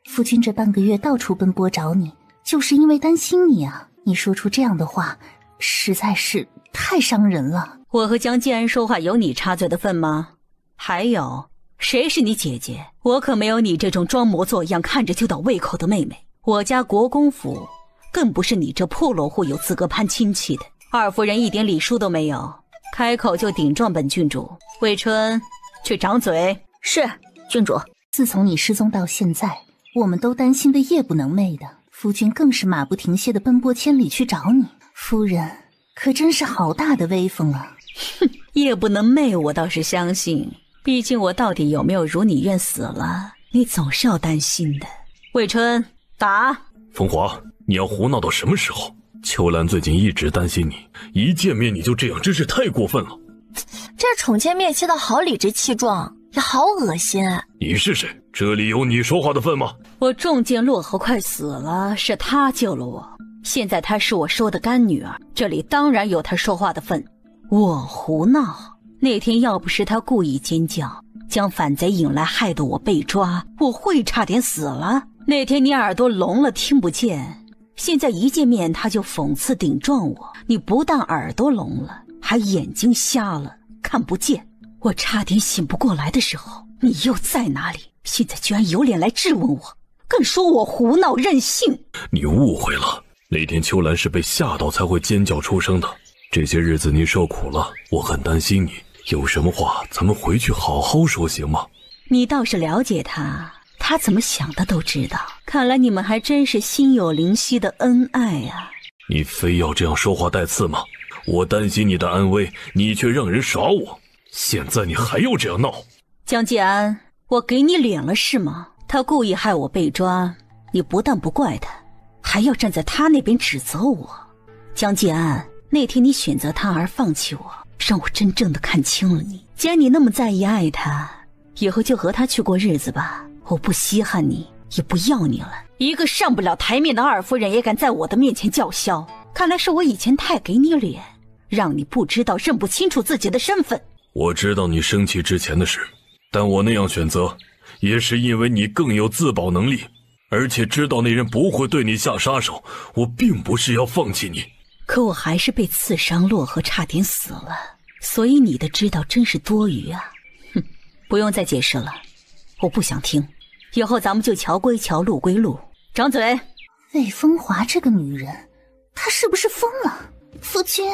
夫君这半个月到处奔波找你，就是因为担心你啊！你说出这样的话，实在是太伤人了。我和江继安说话有你插嘴的份吗？还有，谁是你姐姐？我可没有你这种装模作样看着就倒胃口的妹妹。我家国公府更不是你这破落户有资格攀亲戚的。二夫人一点礼数都没有，开口就顶撞本郡主。魏春，去掌嘴。是，郡主。自从你失踪到现在，我们都担心的夜不能寐的，夫君更是马不停歇的奔波千里去找你。夫人可真是好大的威风啊！哼，夜不能寐我倒是相信，毕竟我到底有没有如你愿死了，你总是要担心的。魏春，打！风华，你要胡闹到什么时候？秋兰最近一直担心你，一见面你就这样，真是太过分了。这宠妾灭妻的好理直气壮，也好恶心啊！你是谁？这里有你说话的份吗？我中箭落河快死了，是他救了我，现在她是我收的干女儿，这里当然有她说话的份。我胡闹，那天要不是他故意尖叫，将反贼引来，害得我被抓，我会差点死了。那天你耳朵聋了听不见，现在一见面他就讽刺顶撞我，你不但耳朵聋了，还眼睛瞎了，看不见。我差点醒不过来的时候，你又在哪里？现在居然有脸来质问我，更说我胡闹任性。你误会了，那天秋兰是被吓到才会尖叫出声的。这些日子你受苦了，我很担心你，有什么话咱们回去好好说，行吗？你倒是了解他，他怎么想的都知道。看来你们还真是心有灵犀的恩爱啊！你非要这样说话带刺吗？我担心你的安危，你却让人耍我，现在你还要这样闹？江继安，我给你脸了是吗？他故意害我被抓，你不但不怪他，还要站在他那边指责我。江继安，那天你选择他而放弃我，让我真正的看清了你。既然你那么在意爱他，以后就和他去过日子吧，我不稀罕你，也不要你了。一个上不了台面的二夫人也敢在我的面前叫嚣，看来是我以前太给你脸，让你不知道认不清楚自己的身份。我知道你生气之前的事，但我那样选择也是因为你更有自保能力，而且知道那人不会对你下杀手，我并不是要放弃你。可我还是被刺伤落河，差点死了，所以你的知道真是多余啊！哼，不用再解释了，我不想听。以后咱们就桥归桥，路归路。掌嘴！魏风华这个女人，她是不是疯了？夫君，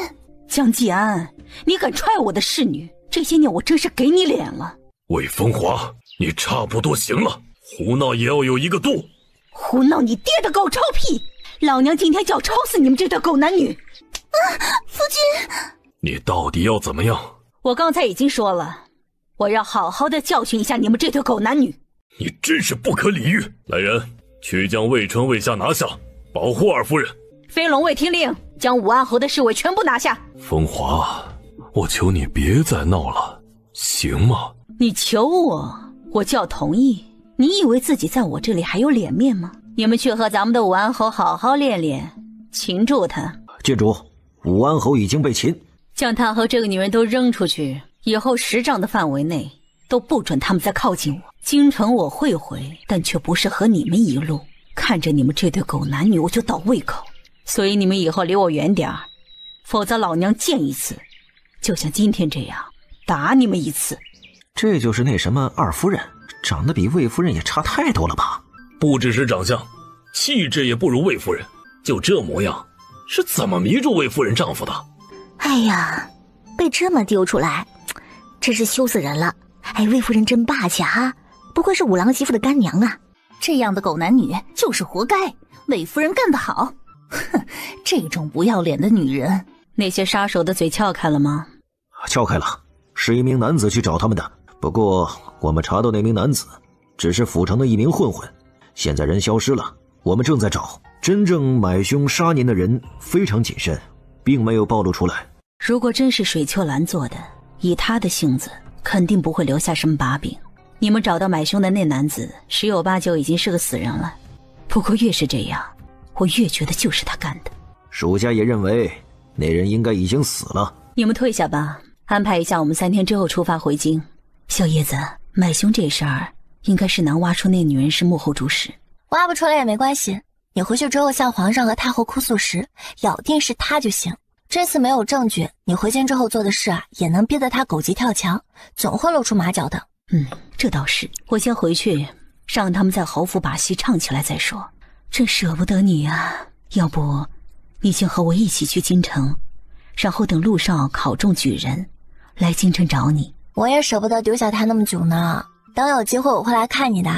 江继安，你敢踹我的侍女，这些年我真是给你脸了。魏风华，你差不多行了，胡闹也要有一个度。胡闹你爹的狗臭屁！老娘今天就要抽死你们这对狗男女！夫君，你到底要怎么样？我刚才已经说了，我要好好的教训一下你们这对狗男女。你真是不可理喻！来人，去将魏春、魏夏拿下，保护二夫人。飞龙卫听令，将武安侯的侍卫全部拿下。风华，我求你别再闹了，行吗？你求我，我就要同意。你以为自己在我这里还有脸面吗？你们去和咱们的武安侯好好练练，擒住他。郡主，武安侯已经被擒，将他和这个女人都扔出去，以后10丈的范围内都不准他们再靠近我。京城我会回，但却不是和你们一路。看着你们这对狗男女，我就倒胃口。所以你们以后离我远点儿，否则老娘见一次，就像今天这样打你们一次。这就是那什么二夫人，长得比魏夫人也差太多了吧？不只是长相，气质也不如魏夫人，就这模样，是怎么迷住魏夫人丈夫的？哎呀，被这么丢出来，真是羞死人了。哎，魏夫人真霸气啊！不愧是五郎媳妇的干娘啊！这样的狗男女就是活该，魏夫人干得好。哼，这种不要脸的女人。那些杀手的嘴撬开了吗？撬开了，是一名男子去找他们的。不过我们查到那名男子只是府城的一名混混，现在人消失了，我们正在找。真正买凶杀您的人非常谨慎，并没有暴露出来。如果真是水秋兰做的，以他的性子，肯定不会留下什么把柄。你们找到买凶的那男子，十有八九已经是个死人了。不过越是这样，我越觉得就是他干的。属下也认为那人应该已经死了。你们退下吧，安排一下我们3天之后出发回京。小叶子，买凶这事儿应该是难挖出那女人是幕后主使。挖不出来也没关系，你回去之后向皇上和太后哭诉时，咬定是他就行。这次没有证据，你回京之后做的事啊，也能逼得他狗急跳墙，总会露出马脚的。这倒是。我先回去，让他们在侯府把戏唱起来再说。真舍不得你啊，要不你先和我一起去京城，然后等陆少考中举人，来京城找你。我也舍不得丢下他那么久呢，等有机会我会来看你的。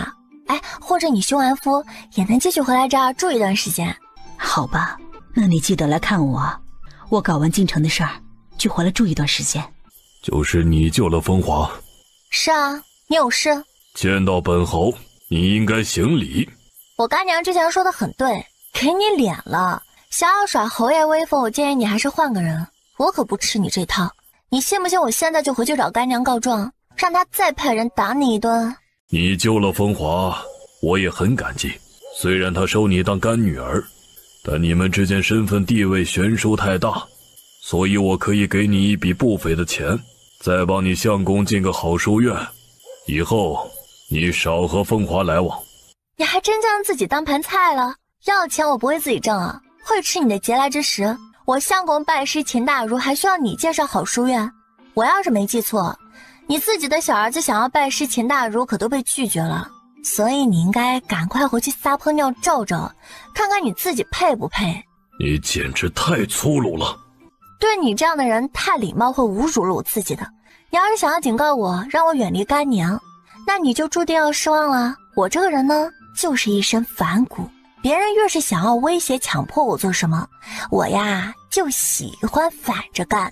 哎，或者你休完夫也能继续回来这儿住一段时间。好吧，那你记得来看我，我搞完京城的事儿就回来住一段时间。就是你救了风华。是啊，你有事见到本侯你应该行礼。我干娘之前说的很对，给你脸了，想要耍侯爷威风，我建议你还是换个人，我可不吃你这套。你信不信我现在就回去找干娘告状，让她再派人打你一顿？你救了风华，我也很感激。虽然她收你当干女儿，但你们之间身份地位悬殊太大，所以我可以给你一笔不菲的钱，再帮你相公进个好书院。以后你少和风华来往。你还真将自己当盘菜了？要钱我不会自己挣啊，会吃你的嗟来之食。我相公拜师秦大儒，还需要你介绍好书院？我要是没记错，你自己的小儿子想要拜师秦大儒，可都被拒绝了。所以你应该赶快回去撒泡尿照照，看看你自己配不配。你简直太粗鲁了！对你这样的人太礼貌会侮辱了我自己的。你要是想要警告我，让我远离干娘，那你就注定要失望了。我这个人呢，就是一身反骨，别人越是想要威胁强迫我做什么，我呀就喜欢反着干。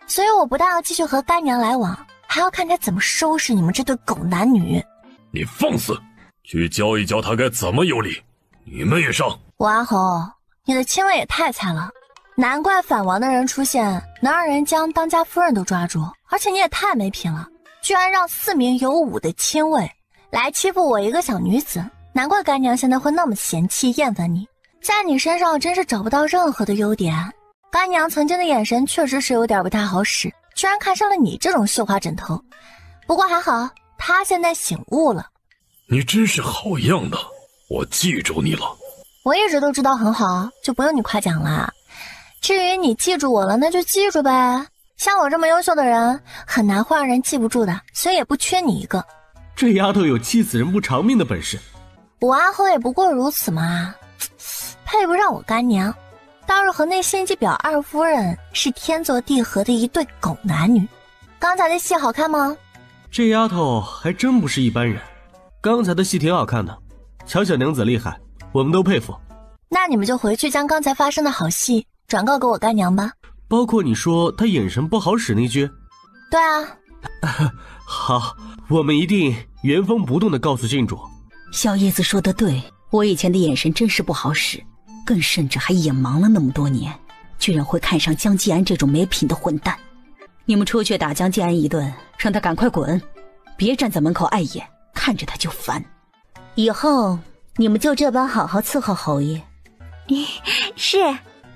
所以我不但要继续和干娘来往，还要看她怎么收拾你们这对狗男女。你放肆！去教一教他该怎么有礼。你们也上。王侯，你的亲卫也太菜了，难怪反王的人出现能让人将当家夫人都抓住，而且你也太没品了，居然让4名有武的亲卫来欺负我一个小女子，难怪干娘现在会那么嫌弃厌烦你，在你身上真是找不到任何的优点。干娘曾经的眼神确实是有点不太好使，居然看上了你这种绣花枕头。不过还好，她现在醒悟了。你真是好样的，我记住你了。我一直都知道很好，就不用你夸奖了。至于你记住我了，那就记住呗。像我这么优秀的人，很难会让人记不住的，所以也不缺你一个。这丫头有气死人不偿命的本事。我阿后也不过如此嘛，配不上我干娘。倒是和那心机婊二夫人是天作地合的一对狗男女。刚才的戏好看吗？这丫头还真不是一般人。刚才的戏挺好看的，乔小娘子厉害，我们都佩服。那你们就回去将刚才发生的好戏转告给我干娘吧。包括你说她眼神不好使那句。对啊。好，我们一定原封不动地告诉郡主。小叶子说得对，我以前的眼神真是不好使，更甚至还眼盲了那么多年，居然会看上江继安这种没品的混蛋。你们出去打江继安一顿，让他赶快滚，别站在门口碍眼，看着他就烦。以后你们就这般好好伺候侯爷。是。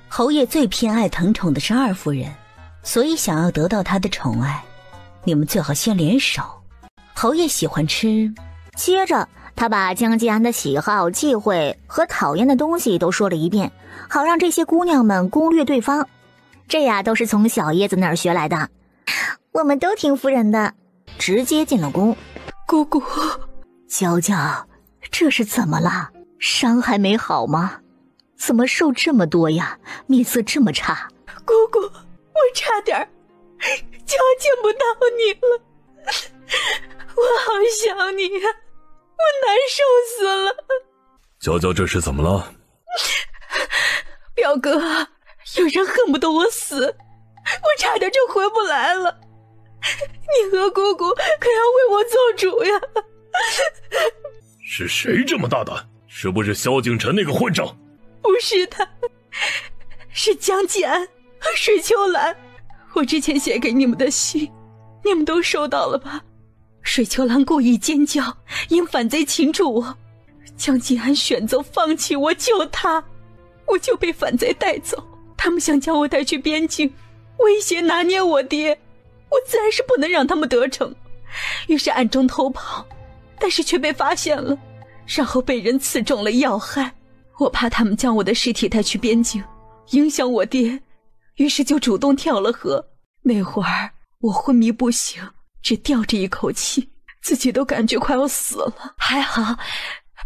侯爷最偏爱疼宠的是二夫人，所以想要得到她的宠爱，你们最好先联手。侯爷喜欢吃。接着他把江继安的喜好、忌讳和讨厌的东西都说了一遍，好让这些姑娘们攻略对方。这呀都是从小叶子那儿学来的。我们都听夫人的。直接进了宫。姑姑，娇娇，这是怎么了？伤还没好吗？怎么瘦这么多呀？面色这么差。姑姑，我差点就见不到你了。好想你呀，我难受死了。娇娇这是怎么了？表哥，有人恨不得我死，我差点就回不来了。你和姑姑可要为我做主呀。是谁这么大胆？是不是萧景晨那个混账？不是他，是江继安和水秋兰。我之前写给你们的信，你们都收到了吧？水秋兰故意尖叫，因反贼擒住我，江继安选择放弃我救他，我就被反贼带走。他们想将我带去边境，威胁拿捏我爹，我自然是不能让他们得逞，于是暗中偷跑，但是却被发现了，然后被人刺中了要害。我怕他们将我的尸体带去边境，影响我爹，于是就主动跳了河。那会儿我昏迷不醒，只吊着一口气，自己都感觉快要死了。还好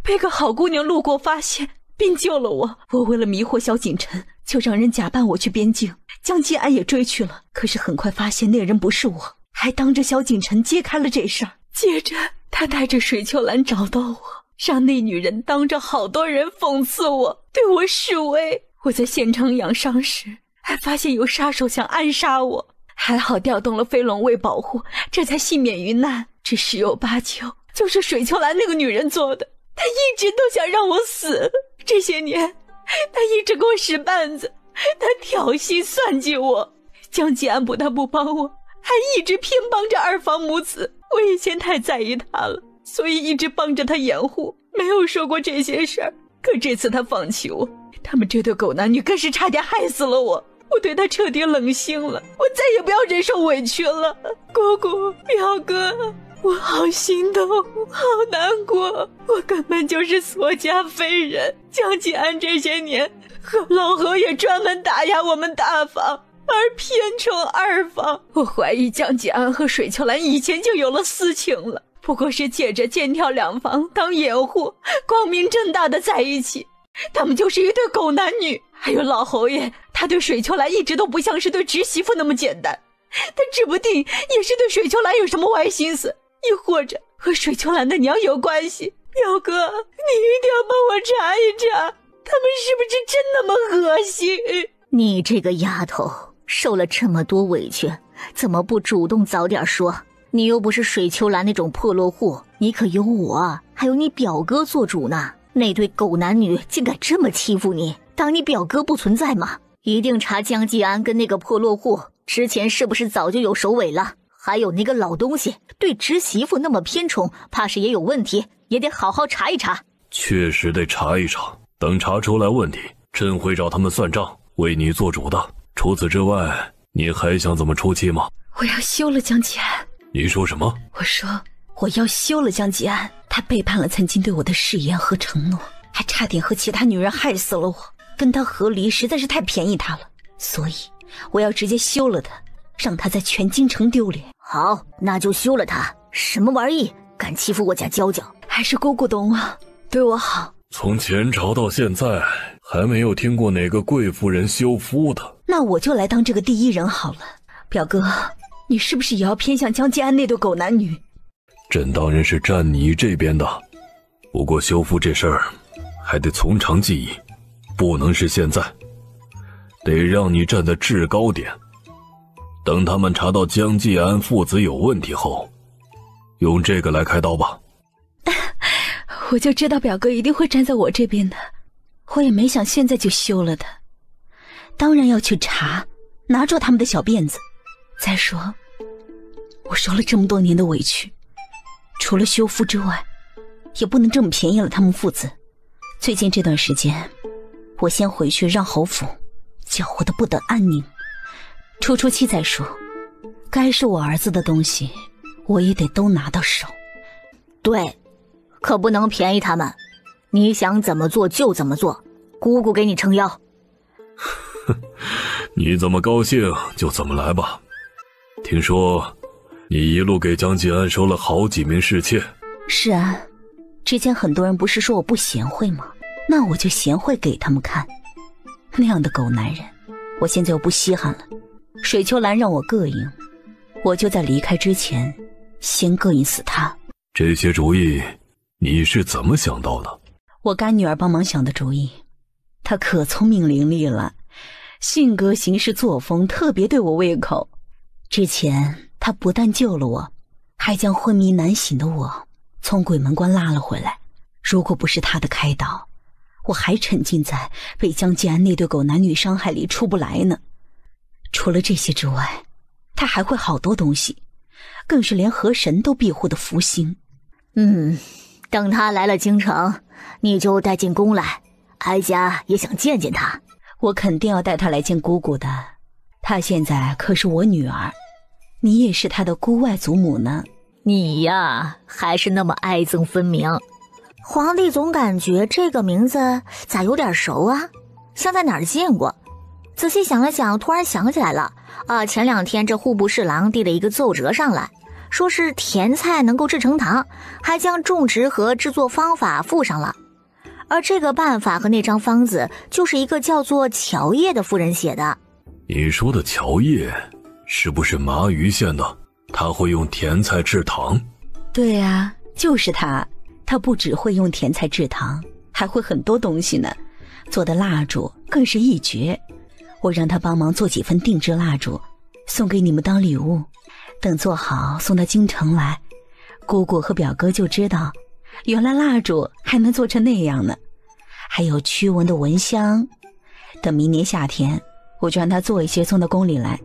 被个好姑娘路过发现并救了我。我为了迷惑萧景晨，就让人假扮我去边境，江继安也追去了，可是很快发现那人不是我，还当着萧景晨揭开了这事儿。接着他带着水秋兰找到我，让那女人当着好多人讽刺我，对我示威。我在现场养伤时还发现有杀手想暗杀我，还好调动了飞龙卫保护，这才幸免于难。这十有八九就是水秋兰那个女人做的，她一直都想让我死。这些年她一直给我使绊子，她挑衅算计我。江继安不但不帮我，还一直偏帮着二房母子。我以前太在意她了，所以一直帮着她掩护，没有说过这些事儿。可这次她放弃我，他们这对狗男女更是差点害死了我。我对他彻底冷心了，我再也不要忍受委屈了。姑姑，表哥，我好心动，好难过，我根本就是所家非人。江继安这些年和老何也专门打压我们大房，而偏宠二房。我怀疑江继安和水秋兰以前就有了私情了，不过是借着剑跳两房当掩护，光明正大的在一起。他们就是一对狗男女。还有老侯爷，他对水秋兰一直都不像是对侄媳妇那么简单，他指不定也是对水秋兰有什么歪心思，亦或者和水秋兰的娘有关系。表哥，你一定要帮我查一查，他们是不是真那么恶心？你这个丫头，受了这么多委屈，怎么不主动早点说？你又不是水秋兰那种破落户，你可有我还有你表哥做主呢。那对狗男女竟敢这么欺负你，当你表哥不存在吗？一定查江继安跟那个破落户之前是不是早就有首尾了？还有那个老东西对侄媳妇那么偏宠，怕是也有问题，也得好好查一查。确实得查一查，等查出来问题，朕会找他们算账，为你做主的。除此之外，你还想怎么出气吗？我要休了江继安。你说什么？我说我要休了江继安，他背叛了曾经对我的誓言和承诺，还差点和其他女人害死了我。跟他和离实在是太便宜他了，所以我要直接休了他，让他在全京城丢脸。好，那就休了他。什么玩意，敢欺负我家娇娇？还是姑姑懂我，对我好。从前朝到现在，还没有听过哪个贵夫人休夫的。那我就来当这个第一人好了。表哥，你是不是也要偏向江继安那对狗男女？朕当然是站你这边的，不过休夫这事儿还得从长计议，不能是现在，得让你站在制高点。等他们查到江继安父子有问题后，用这个来开刀吧。我就知道表哥一定会站在我这边的，我也没想现在就休了他。当然要去查，拿住他们的小辫子。再说，我受了这么多年的委屈，除了休夫之外，也不能这么便宜了他们父子。最近这段时间，我先回去让侯府搅和得不得安宁，出气再说。该是我儿子的东西，我也得都拿到手。对，可不能便宜他们，你想怎么做就怎么做，姑姑给你撑腰。你怎么高兴就怎么来吧。听说你一路给江继安收了好几名侍妾。是啊，之前很多人不是说我不贤惠吗？那我就贤惠给他们看。那样的狗男人，我现在又不稀罕了。水秋兰让我膈应，我就在离开之前先膈应死他。这些主意你是怎么想到的？我干女儿帮忙想的主意，她可聪明伶俐了，性格行事作风特别对我胃口。之前她不但救了我，还将昏迷难醒的我从鬼门关拉了回来。如果不是她的开导，我还沉浸在被江季安那对狗男女伤害里出不来呢。除了这些之外，她还会好多东西，更是连河神都庇护的福星。等他来了京城，你就带进宫来，哀家也想见见他。我肯定要带他来见姑姑的，她现在可是我女儿，你也是她的姑外祖母呢。你呀，还是那么爱憎分明。皇帝总感觉这个名字咋有点熟啊，像在哪儿见过。仔细想了想，突然想起来了前2天这户部侍郎递了一个奏折上来，说是甜菜能够制成糖，还将种植和制作方法附上了。而这个办法和那张方子就是一个叫做乔叶的妇人写的。你说的乔叶是不是麻鱼县的？他会用甜菜制糖？对啊，就是他。他不只会用甜菜制糖，还会很多东西呢，做的蜡烛更是一绝。我让他帮忙做几份定制蜡烛，送给你们当礼物。等做好送到京城来，姑姑和表哥就知道，原来蜡烛还能做成那样呢。还有驱蚊的蚊香，等明年夏天，我就让他做一些送到宫里来。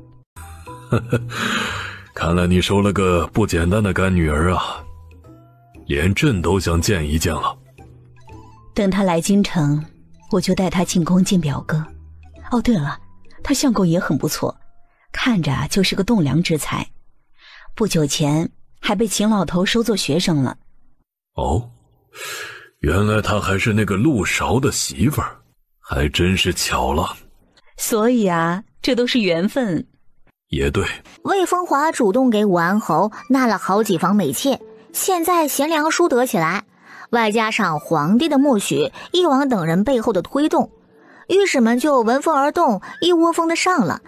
看来你收了个不简单的干女儿啊，连朕都想见一见了。等他来京城，我就带他进宫见表哥。哦，对了，他相公也很不错，看着就是个栋梁之才。不久前还被秦老头收做学生了。哦，原来他还是那个陆韶的媳妇儿，还真是巧了。所以啊，这都是缘分。也对，魏风华主动给武安侯纳了好几房美妾，现在贤良淑德起来，外加上皇帝的默许，翼王等人背后的推动，御史们就闻风而动，一窝蜂的上了。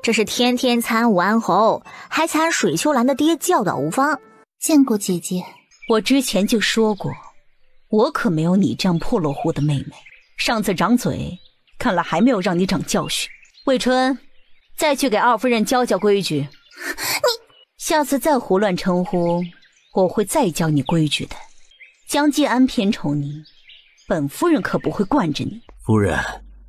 这是天天参武安侯，还参水秋兰的爹教导无方。见过姐姐。我之前就说过，我可没有你这样破落户的妹妹。上次长嘴，看来还没有让你长教训。魏春，再去给二夫人教教规矩。你下次再胡乱称呼，我会再教你规矩的。江季安偏宠你，本夫人可不会惯着你。夫人，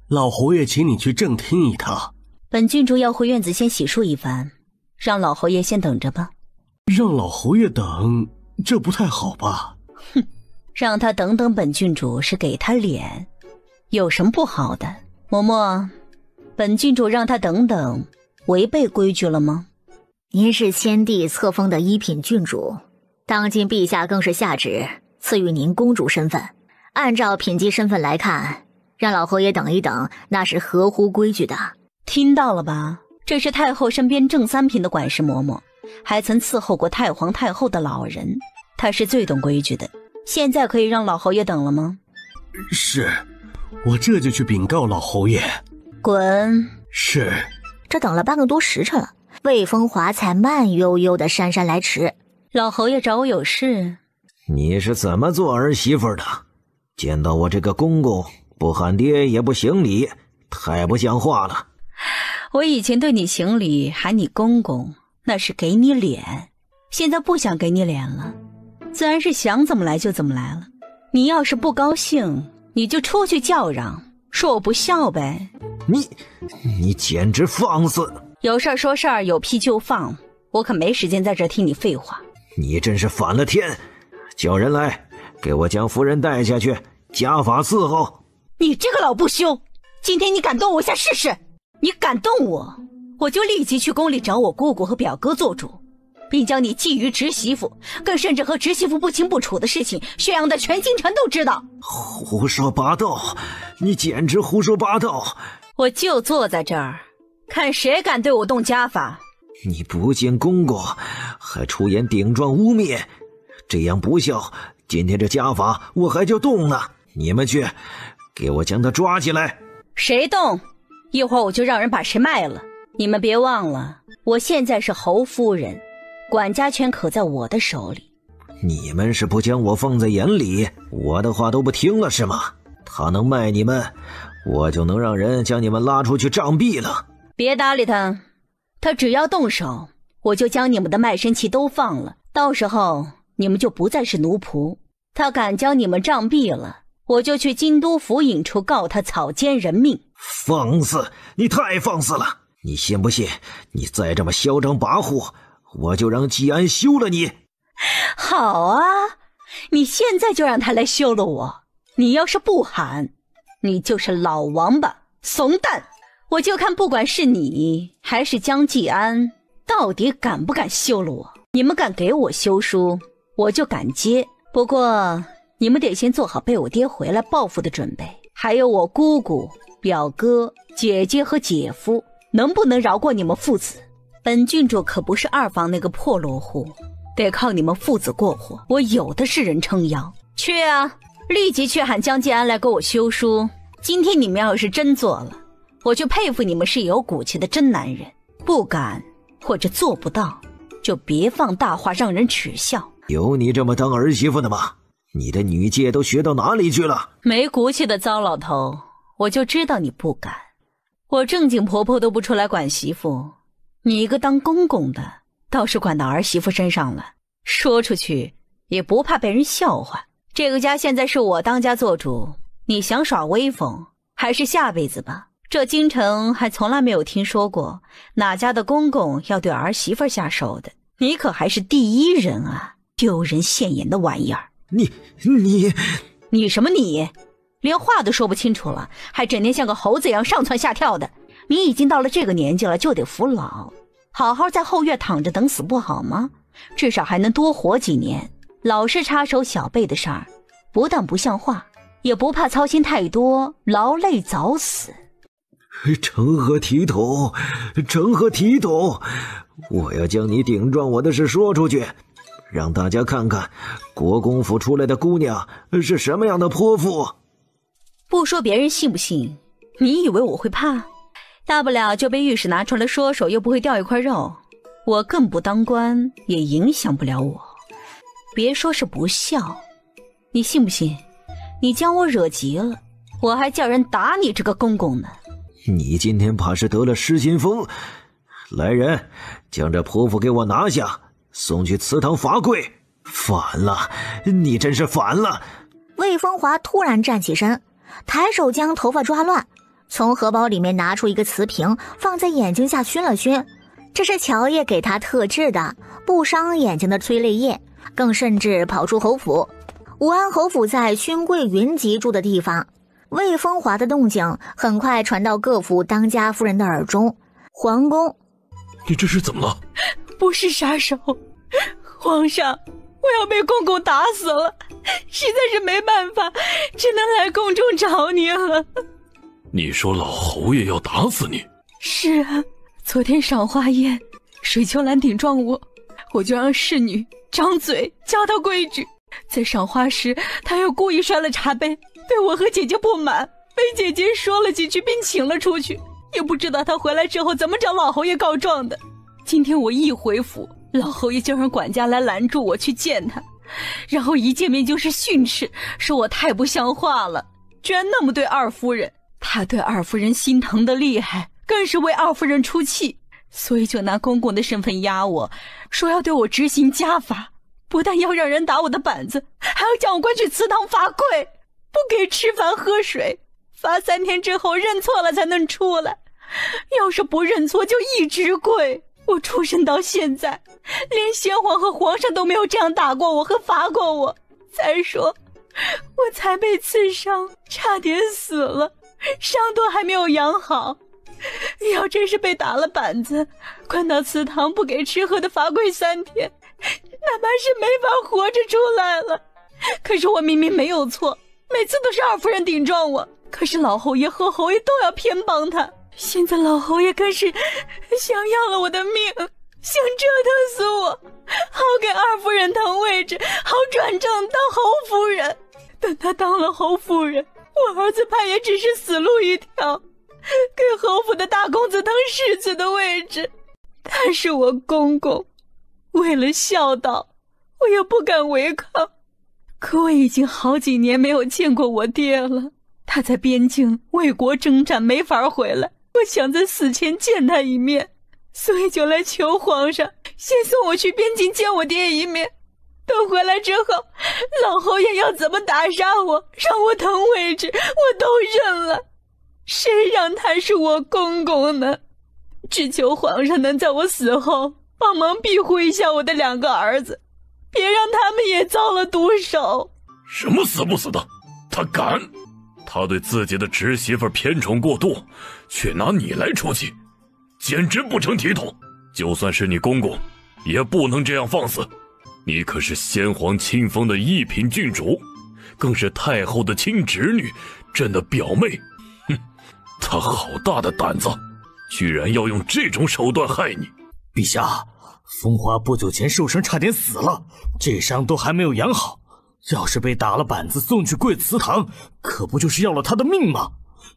老侯爷请你去正厅一趟。本郡主要回院子先洗漱一番，让老侯爷先等着吧。让老侯爷等，这不太好吧？哼，让他等等本郡主是给他脸，有什么不好的？嬷嬷，本郡主让他等等，违背规矩了吗？您是先帝册封的一品郡主，当今陛下更是下旨赐予您公主身份，按照品级身份来看，让老侯爷等一等，那是合乎规矩的。听到了吧？这是太后身边正三品的管事嬷嬷，还曾伺候过太皇太后的老人，她是最懂规矩的。现在可以让老侯爷等了吗？是，我这就去禀告老侯爷。滚！是。这等了半个多时辰了，魏风华才慢悠悠的姗姗来迟。老侯爷找我有事？你是怎么做儿媳妇的？见到我这个公公不喊爹也不行礼，太不像话了。我以前对你行礼喊你公公，那是给你脸，现在不想给你脸了，自然是想怎么来就怎么来了。你要是不高兴，你就出去叫嚷，说我不孝呗。你简直放肆！有事儿说事儿，有屁就放，我可没时间在这听你废话。你真是反了天！叫人来，给我将夫人带下去，家法伺候。你这个老不休，今天你敢动我一下试试？你敢动我，我就立即去宫里找我姑姑和表哥做主，并将你觊觎侄媳妇，更甚至和侄媳妇不清不楚的事情宣扬的全京城都知道。胡说八道！你简直胡说八道！我就坐在这儿，看谁敢对我动家法。你不见公公，还出言顶撞污蔑，这样不孝，今天这家法我还就动呢。你们去，给我将他抓起来。谁动？一会儿我就让人把谁卖了。你们别忘了，我现在是侯夫人，管家权可在我的手里。你们是不将我放在眼里，我的话都不听了是吗？他能卖你们，我就能让人将你们拉出去杖毙了。别搭理他，他只要动手，我就将你们的卖身契都放了，到时候你们就不再是奴仆。他敢将你们杖毙了，我就去京都府尹处告他草菅人命。放肆！你太放肆了！你信不信你再这么嚣张跋扈，我就让季安休了你。好啊，你现在就让他来休了我。你要是不喊，你就是老王八怂蛋。我就看不管是你还是江季安，到底敢不敢休了我。你们敢给我休书，我就敢接。不过你们得先做好被我爹回来报复的准备，还有我姑姑、表哥、姐姐和姐夫能不能饶过你们父子。本郡主可不是二房那个破落户，得靠你们父子过活，我有的是人撑腰。去啊，立即去喊江季安来给我休书。今天你们要是真做了，我就佩服你们是有骨气的真男人。不敢或者做不到，就别放大话让人耻笑。有你这么当儿媳妇的吗？你的女戒都学到哪里去了？没骨气的糟老头，我就知道你不敢。我正经婆婆都不出来管媳妇，你一个当公公的倒是管到儿媳妇身上了，说出去也不怕被人笑话。这个家现在是我当家做主，你想耍威风还是下辈子吧。这京城还从来没有听说过哪家的公公要对儿媳妇下手的，你可还是第一人啊！丢人现眼的玩意儿。你什么你？连话都说不清楚了，还整天像个猴子一样上蹿下跳的。你已经到了这个年纪了，就得服老，好好在后院躺着等死不好吗？至少还能多活几年。老是插手小辈的事儿，不但不像话，也不怕操心太多，劳累早死。成何体统，成何体统！我要将你顶撞我的事说出去，让大家看看国公府出来的姑娘是什么样的泼妇。不说别人信不信，你以为我会怕？大不了就被御史拿出来说说，又不会掉一块肉。我更不当官，也影响不了我。别说是不孝，你信不信你将我惹急了，我还叫人打你这个公公呢。你今天怕是得了失心疯。来人，将这泼妇给我拿下，送去祠堂罚跪。反了，你真是反了！魏风华突然站起身，抬手将头发抓乱，从荷包里面拿出一个瓷瓶，放在眼睛下熏了熏。这是乔爷给他特制的不伤眼睛的催泪液，更甚至跑出侯府。武安侯府在勋贵云集住的地方，魏风华的动静很快传到各府当家夫人的耳中。皇宫，你这是怎么了？不是杀手，皇上，我要被公公打死了，实在是没办法，只能来宫中找你了。你说老侯爷要打死你？是啊，昨天赏花宴，水秋兰顶撞我，我就让侍女张嘴教她规矩。在赏花时，她又故意摔了茶杯，对我和姐姐不满，被姐姐说了几句并请了出去。也不知道她回来之后怎么找老侯爷告状的。今天我一回府，老侯爷就让管家来拦住我去见他，然后一见面就是训斥，说我太不像话了，居然那么对二夫人。他对二夫人心疼的厉害，更是为二夫人出气，所以就拿公公的身份压我，说要对我执行家法，不但要让人打我的板子，还要将我关去祠堂罚跪，不给吃饭喝水，罚3天之后认错了才能出来，要是不认错就一直跪。我出生到现在，连先皇和皇上都没有这样打过我和罚过我。再说我才被刺伤，差点死了，伤都还没有养好，要真是被打了板子，关到祠堂不给吃喝的罚跪3天，哪怕是没法活着出来了。可是我明明没有错，每次都是二夫人顶撞我，可是老侯爷和侯爷都要偏帮他。现在老侯爷更是想要了我的命，想折腾死我，好给二夫人腾位置，好转正当侯夫人。等他当了侯夫人，我儿子怕也只是死路一条，给侯府的大公子腾世子的位置。他是我公公，为了孝道，我也不敢违抗。可我已经好几年没有见过我爹了，他在边境为国征战，没法回来。我想在死前见他一面，所以就来求皇上先送我去边境见我爹一面。等回来之后，老侯爷要怎么打杀我，让我腾位置，我都认了。谁让他是我公公呢？只求皇上能在我死后帮忙庇护一下我的2个儿子，别让他们也遭了毒手。什么死不死的？他敢！他对自己的侄媳妇偏宠过度，却拿你来出气，简直不成体统。就算是你公公，也不能这样放肆。你可是先皇亲封的一品郡主，更是太后的亲侄女，朕的表妹。哼，他好大的胆子，居然要用这种手段害你！陛下，风华不久前受伤差点死了，这伤都还没有养好，要是被打了板子送去跪祠堂，可不就是要了他的命吗？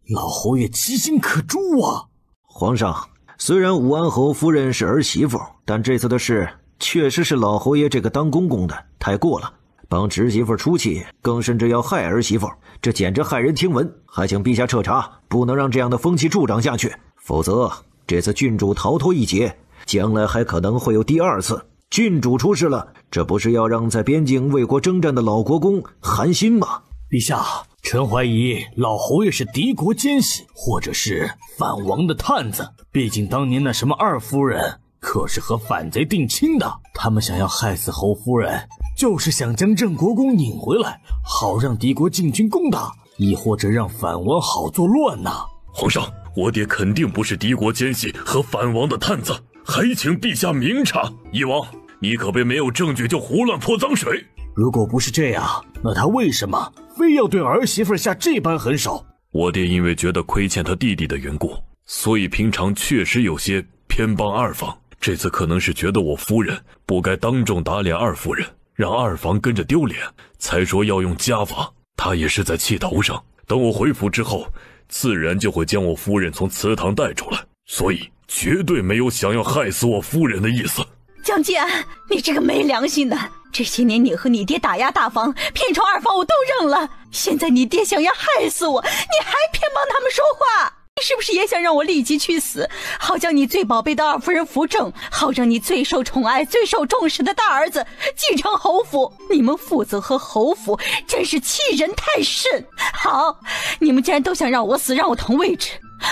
老侯爷其心可诛啊！皇上，虽然武安侯夫人是儿媳妇，但这次的事确实是老侯爷这个当公公的太过了，帮侄媳妇出气，更甚至要害儿媳妇，这简直骇人听闻。还请陛下彻查，不能让这样的风气助长下去，否则这次郡主逃脱一劫，将来还可能会有第2次。郡主出事了，这不是要让在边境为国征战的老国公寒心吗？陛下，臣怀疑老侯爷是敌国奸细，或者是反王的探子。毕竟当年那什么2夫人可是和反贼定亲的，他们想要害死侯夫人，就是想将郑国公引回来，好让敌国进军攻打，亦或者让反王好作乱呐。皇上，我爹肯定不是敌国奸细和反王的探子，还请陛下明察。以王，你可别没有证据就胡乱泼脏水。如果不是这样，那他为什么非要对儿媳妇下这般狠手？我爹因为觉得亏欠他弟弟的缘故，所以平常确实有些偏帮2房。这次可能是觉得我夫人不该当众打脸2夫人，让2房跟着丢脸，才说要用家法。他也是在气头上，等我回府之后，自然就会将我夫人从祠堂带出来，所以绝对没有想要害死我夫人的意思。江建，你这个没良心的！这些年你和你爹打压大房，偏宠2房我都认了，现在你爹想要害死我，你还偏帮他们说话，你是不是也想让我立即去死，好将你最宝贝的2夫人扶正，好让你最受宠爱最受重视的大儿子继承侯府？你们父子和侯府真是欺人太甚！好，你们既然都想让我死，让我腾位置，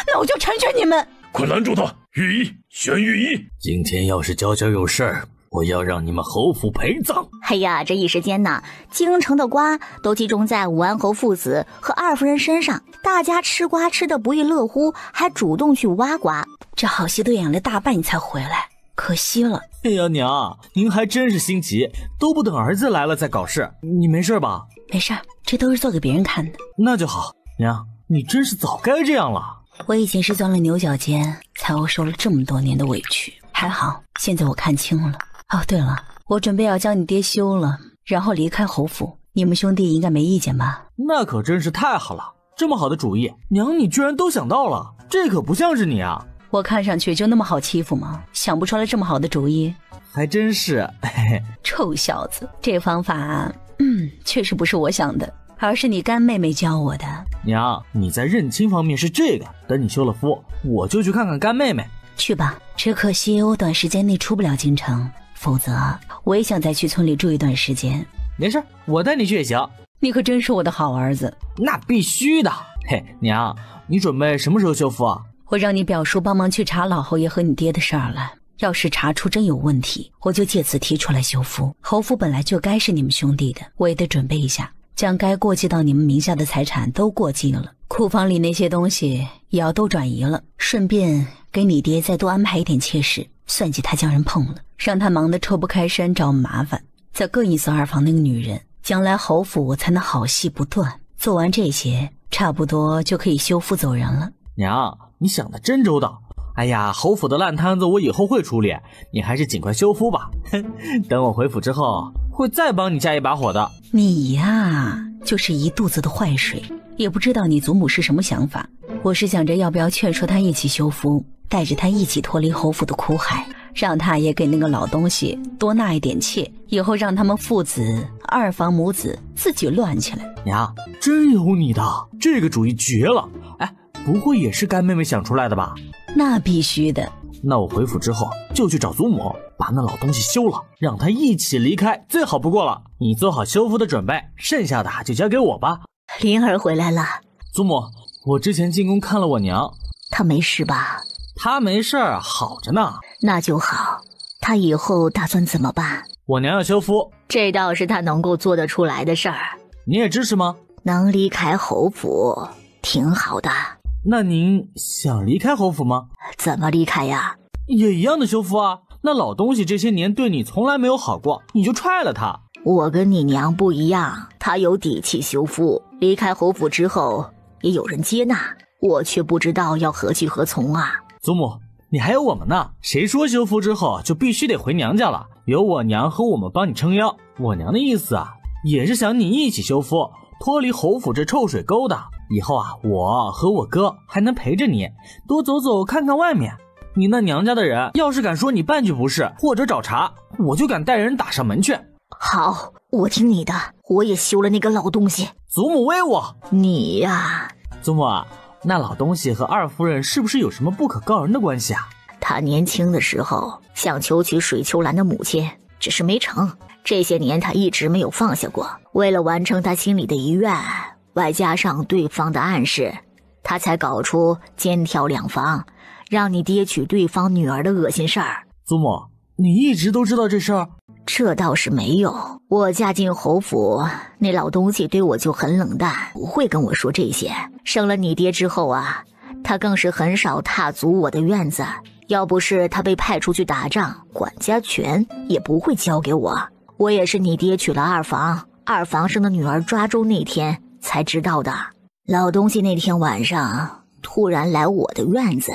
那我就成全你们。快拦住他！御医，选御医！今天要是娇娇有事儿，我要让你们侯府陪葬。哎呀，这一时间呢，京城的瓜都集中在武安侯父子和2夫人身上，大家吃瓜吃得不亦乐乎，还主动去挖瓜。这好戏都演了大半你才回来，可惜了。哎呀，娘，您还真是心急，都不等儿子来了再搞事。你没事吧？没事，这都是做给别人看的。那就好。娘，你真是早该这样了。我以前是钻了牛角尖，才会受了这么多年的委屈。还好，现在我看清了。哦，对了，我准备要将你爹休了，然后离开侯府。你们兄弟应该没意见吧？那可真是太好了，这么好的主意，娘你居然都想到了，这可不像是你啊！我看上去就那么好欺负吗？想不出来这么好的主意？还真是。臭小子，这方法，确实不是我想的，而是你干妹妹教我的。娘，你在认亲方面是这个，等你休了夫，我就去看看干妹妹。去吧，只可惜我短时间内出不了京城，否则我也想再去村里住一段时间。没事，我带你去也行。你可真是我的好儿子。那必须的。嘿，娘，你准备什么时候休夫啊？我让你表叔帮忙去查老侯爷和你爹的事儿了，要是查出真有问题，我就借此提出来休夫。侯府本来就该是你们兄弟的，我也得准备一下，将该过继到你们名下的财产都过继了，库房里那些东西也要都转移了，顺便给你爹再多安排一点妾室，算计他将人碰了，让他忙得抽不开身找我们麻烦，再各意思2房那个女人，将来侯府我才能好戏不断。做完这些，差不多就可以休夫走人了。娘，你想得真周到。哎呀，侯府的烂摊子我以后会处理，你还是尽快休夫吧。等我回府之后，会再帮你加一把火的。你呀，就是一肚子的坏水，也不知道你祖母是什么想法。我是想着要不要劝说他一起休夫，带着他一起脱离侯府的苦海，让他也给那个老东西多纳一点妾，以后让他们父子二房母子自己乱起来。娘，真有你的，这个主意绝了！哎，不会也是干妹妹想出来的吧？那必须的。那我回府之后就去找祖母，把那老东西休了，让他一起离开，最好不过了。你做好修复的准备，剩下的就交给我吧。灵儿回来了。祖母，我之前进宫看了我娘，她没事吧？她没事，好着呢。那就好。她以后打算怎么办？我娘要修复，这倒是她能够做得出来的事儿。你也支持吗？能离开侯府，挺好的。那您想离开侯府吗？怎么离开呀？也一样的修复啊。那老东西这些年对你从来没有好过，你就踹了他。我跟你娘不一样，她有底气修复。离开侯府之后，也有人接纳，我却不知道要何去何从啊。祖母，你还有我们呢，谁说修复之后就必须得回娘家了？有我娘和我们帮你撑腰。我娘的意思啊，也是想你一起修复，脱离侯府这臭水沟的。以后啊，我和我哥还能陪着你，多走走看看外面。你那娘家的人要是敢说你半句不是，或者找茬，我就敢带人打上门去。好，我听你的，我也休了那个老东西。祖母威我。你呀，祖母啊，那老东西和二夫人是不是有什么不可告人的关系啊？他年轻的时候想求娶水秋兰的母亲，只是没成。这些年他一直没有放下过，为了完成他心里的遗愿，外加上对方的暗示，他才搞出肩挑两房，让你爹娶对方女儿的恶心事儿。祖母，你一直都知道这事儿？这倒是没有，我嫁进侯府，那老东西对我就很冷淡，不会跟我说这些。生了你爹之后啊，他更是很少踏足我的院子，要不是他被派出去打仗，管家权也不会交给我。我也是你爹娶了二房，二房生的女儿抓周那天才知道的。老东西那天晚上突然来我的院子，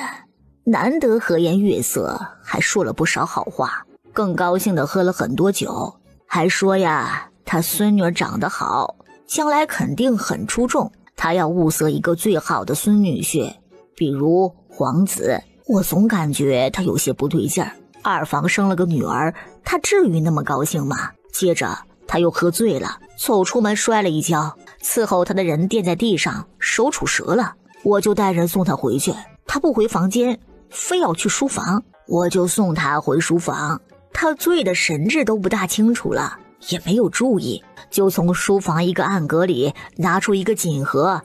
难得和颜悦色，还说了不少好话，更高兴地喝了很多酒，还说呀，他孙女长得好，将来肯定很出众，他要物色一个最好的孙女婿，比如皇子。我总感觉他有些不对劲儿，二房生了个女儿，他至于那么高兴吗？接着他又喝醉了，走出门摔了一跤，伺候他的人垫在地上，手杵折了。我就带人送他回去，他不回房间，非要去书房，我就送他回书房。他醉的神志都不大清楚了，也没有注意，就从书房一个暗格里拿出一个锦盒，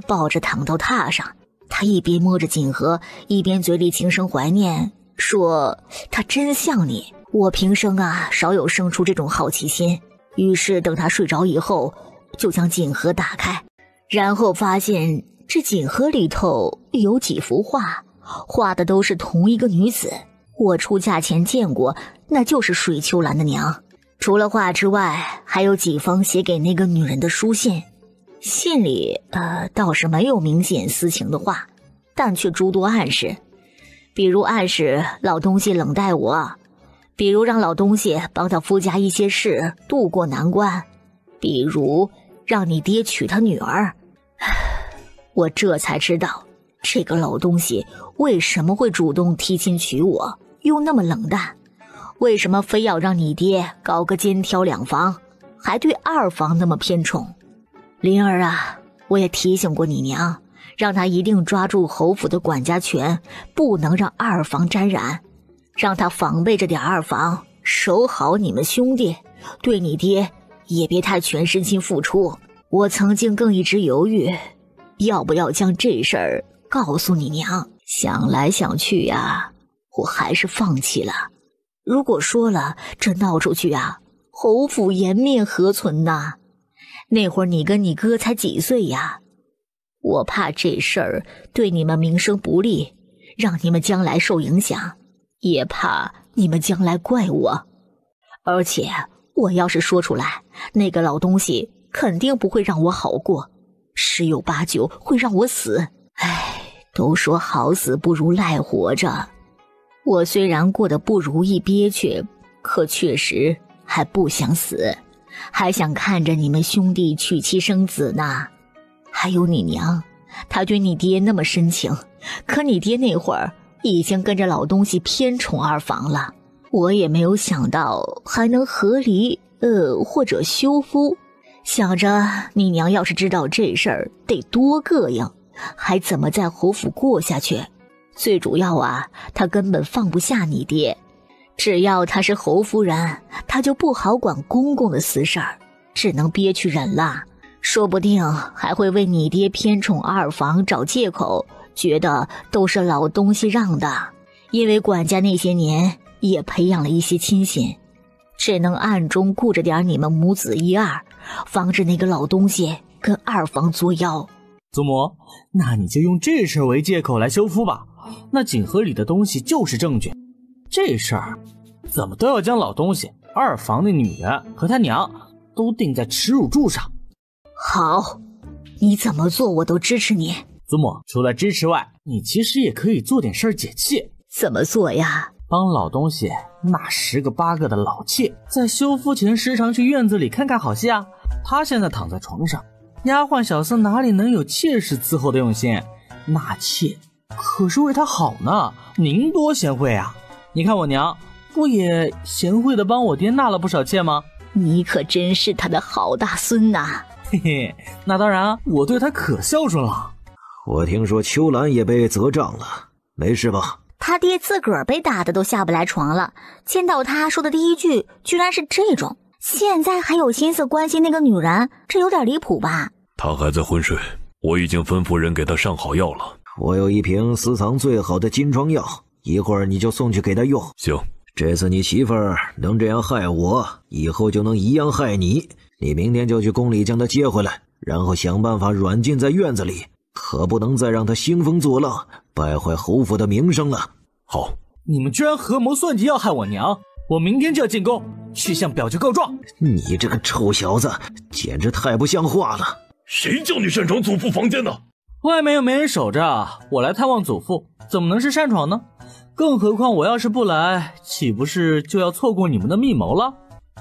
抱着躺到榻上。他一边摸着锦盒，一边嘴里轻声怀念，说他真像你。我平生啊少有生出这种好奇心，于是等他睡着以后，就将锦盒打开，然后发现这锦盒里头有几幅画，画的都是同一个女子，我出嫁前见过，那就是水秋兰的娘。除了画之外，还有几封写给那个女人的书信，信里倒是没有明显私情的话，但却诸多暗示，比如暗示老东西冷待我，比如让老东西帮他夫家一些事渡过难关，比如让你爹娶他女儿。我这才知道这个老东西为什么会主动提亲娶我，又那么冷淡，为什么非要让你爹搞个肩挑两房，还对二房那么偏宠。灵儿啊，我也提醒过你娘，让她一定抓住侯府的管家权，不能让二房沾染，让她防备着点二房，守好你们兄弟，对你爹也别太全身心付出。我曾经更一直犹豫，要不要将这事儿告诉你娘，想来想去呀，我还是放弃了。如果说了，这闹出去啊，侯府颜面何存呐？那会儿你跟你哥才几岁呀？我怕这事儿对你们名声不利，让你们将来受影响，也怕你们将来怪我。而且我要是说出来，那个老东西肯定不会让我好过，十有八九会让我死。唉，都说好死不如赖活着，我虽然过得不如意憋屈，可确实还不想死，还想看着你们兄弟娶妻生子呢。还有你娘，她对你爹那么深情，可你爹那会儿已经跟着老东西偏宠二房了，我也没有想到还能和离，或者休夫。想着你娘要是知道这事儿得多膈应，还怎么在侯府过下去？最主要啊，她根本放不下你爹。只要她是侯夫人，她就不好管公公的私事儿，只能憋屈忍了。说不定还会为你爹偏宠二房找借口，觉得都是老东西让的。因为管家那些年也培养了一些亲信，只能暗中顾着点你们母子一二，防止那个老东西跟二房作妖。祖母，那你就用这事儿为借口来休夫吧。那锦盒里的东西就是证据，这事儿怎么都要将老东西二房的女人和他娘都钉在耻辱柱上。好，你怎么做我都支持你。祖母，除了支持外，你其实也可以做点事儿解气。怎么做呀？帮老东西纳10个8个的老妾，在休夫前时常去院子里看看好戏啊。他现在躺在床上，丫鬟小厮哪里能有妾室伺候的用心？纳妾可是为他好呢。您多贤惠啊！你看我娘不也贤惠的帮我爹纳了不少妾吗？你可真是他的好大孙呐！嘿嘿，那当然啊，我对他可孝顺了。我听说秋兰也被责杖了，没事吧？他爹自个儿被打的都下不来床了，见到他说的第一句居然是这种，现在还有心思关心那个女人，这有点离谱吧？他还在昏睡，我已经吩咐人给他上好药了。我有一瓶私藏最好的金疮药，一会儿你就送去给他用。行，这次你媳妇儿能这样害我，以后就能一样害你。你明天就去宫里将她接回来，然后想办法软禁在院子里，可不能再让她兴风作浪，败坏侯府的名声了。好，你们居然合谋算计要害我娘，我明天就要进宫去向表舅告状。你这个臭小子，简直太不像话了！谁叫你擅闯祖父房间的？外面又没人守着，我来探望祖父，怎么能是擅闯呢？更何况我要是不来，岂不是就要错过你们的密谋了？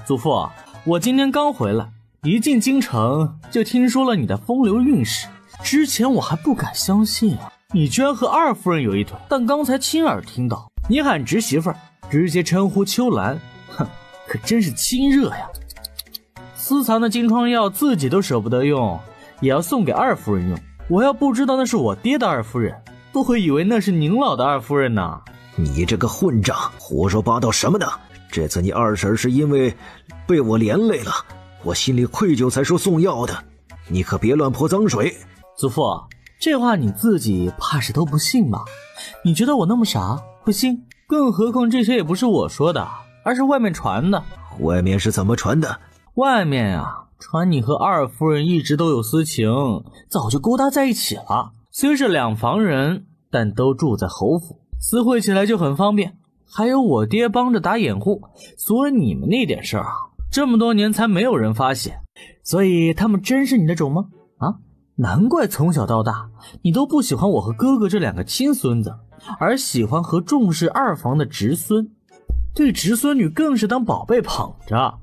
祖父，我今天刚回来，一进京城就听说了你的风流韵事，之前我还不敢相信啊，你居然和二夫人有一腿。但刚才亲耳听到你喊侄媳妇儿，直接称呼秋兰，哼，可真是亲热呀。私藏的金疮药自己都舍不得用，也要送给二夫人用。我要不知道那是我爹的二夫人，都会以为那是您老的二夫人呢。你这个混账，胡说八道什么呢？这次你二婶是因为被我连累了，我心里愧疚才说送药的，你可别乱泼脏水。祖父，这话你自己怕是都不信吧？你觉得我那么傻会信？更何况这些也不是我说的，而是外面传的。外面是怎么传的？外面啊，传你和二夫人一直都有私情，早就勾搭在一起了。虽是两房人，但都住在侯府，私会起来就很方便。还有我爹帮着打掩护，所以你们那点事儿啊，这么多年才没有人发现。所以他们真是你的种吗？啊，难怪从小到大你都不喜欢我和哥哥这两个亲孙子，而喜欢和重视二房的侄孙，对侄孙女更是当宝贝捧着。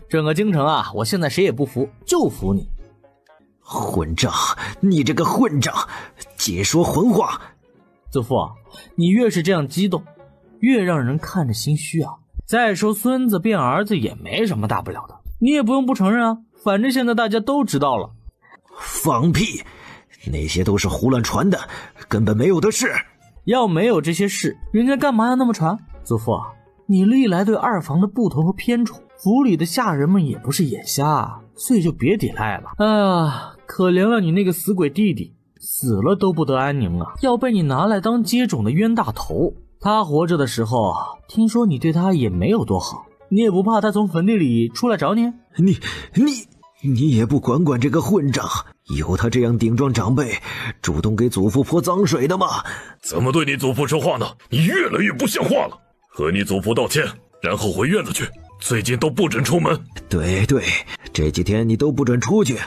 整个京城啊，我现在谁也不服，就服你。混账，你这个混账，净说混话。祖父，你越是这样激动，越让人看着心虚啊。再说孙子变儿子也没什么大不了的，你也不用不承认啊，反正现在大家都知道了。放屁，那些都是胡乱传的，根本没有的事。要没有这些事，人家干嘛要那么传？祖父，你历来对二房的不同和偏宠，府里的下人们也不是眼瞎，所以就别抵赖了。啊，可怜了你那个死鬼弟弟，死了都不得安宁啊，要被你拿来当接种的冤大头。他活着的时候，听说你对他也没有多好，你也不怕他从坟地里出来找你？你也不管管这个混账，有他这样顶撞长辈，主动给祖父泼脏水的吗？怎么对你祖父说话呢？你越来越不像话了。和你祖父道歉，然后回院子去，最近都不准出门。对，这几天你都不准出去，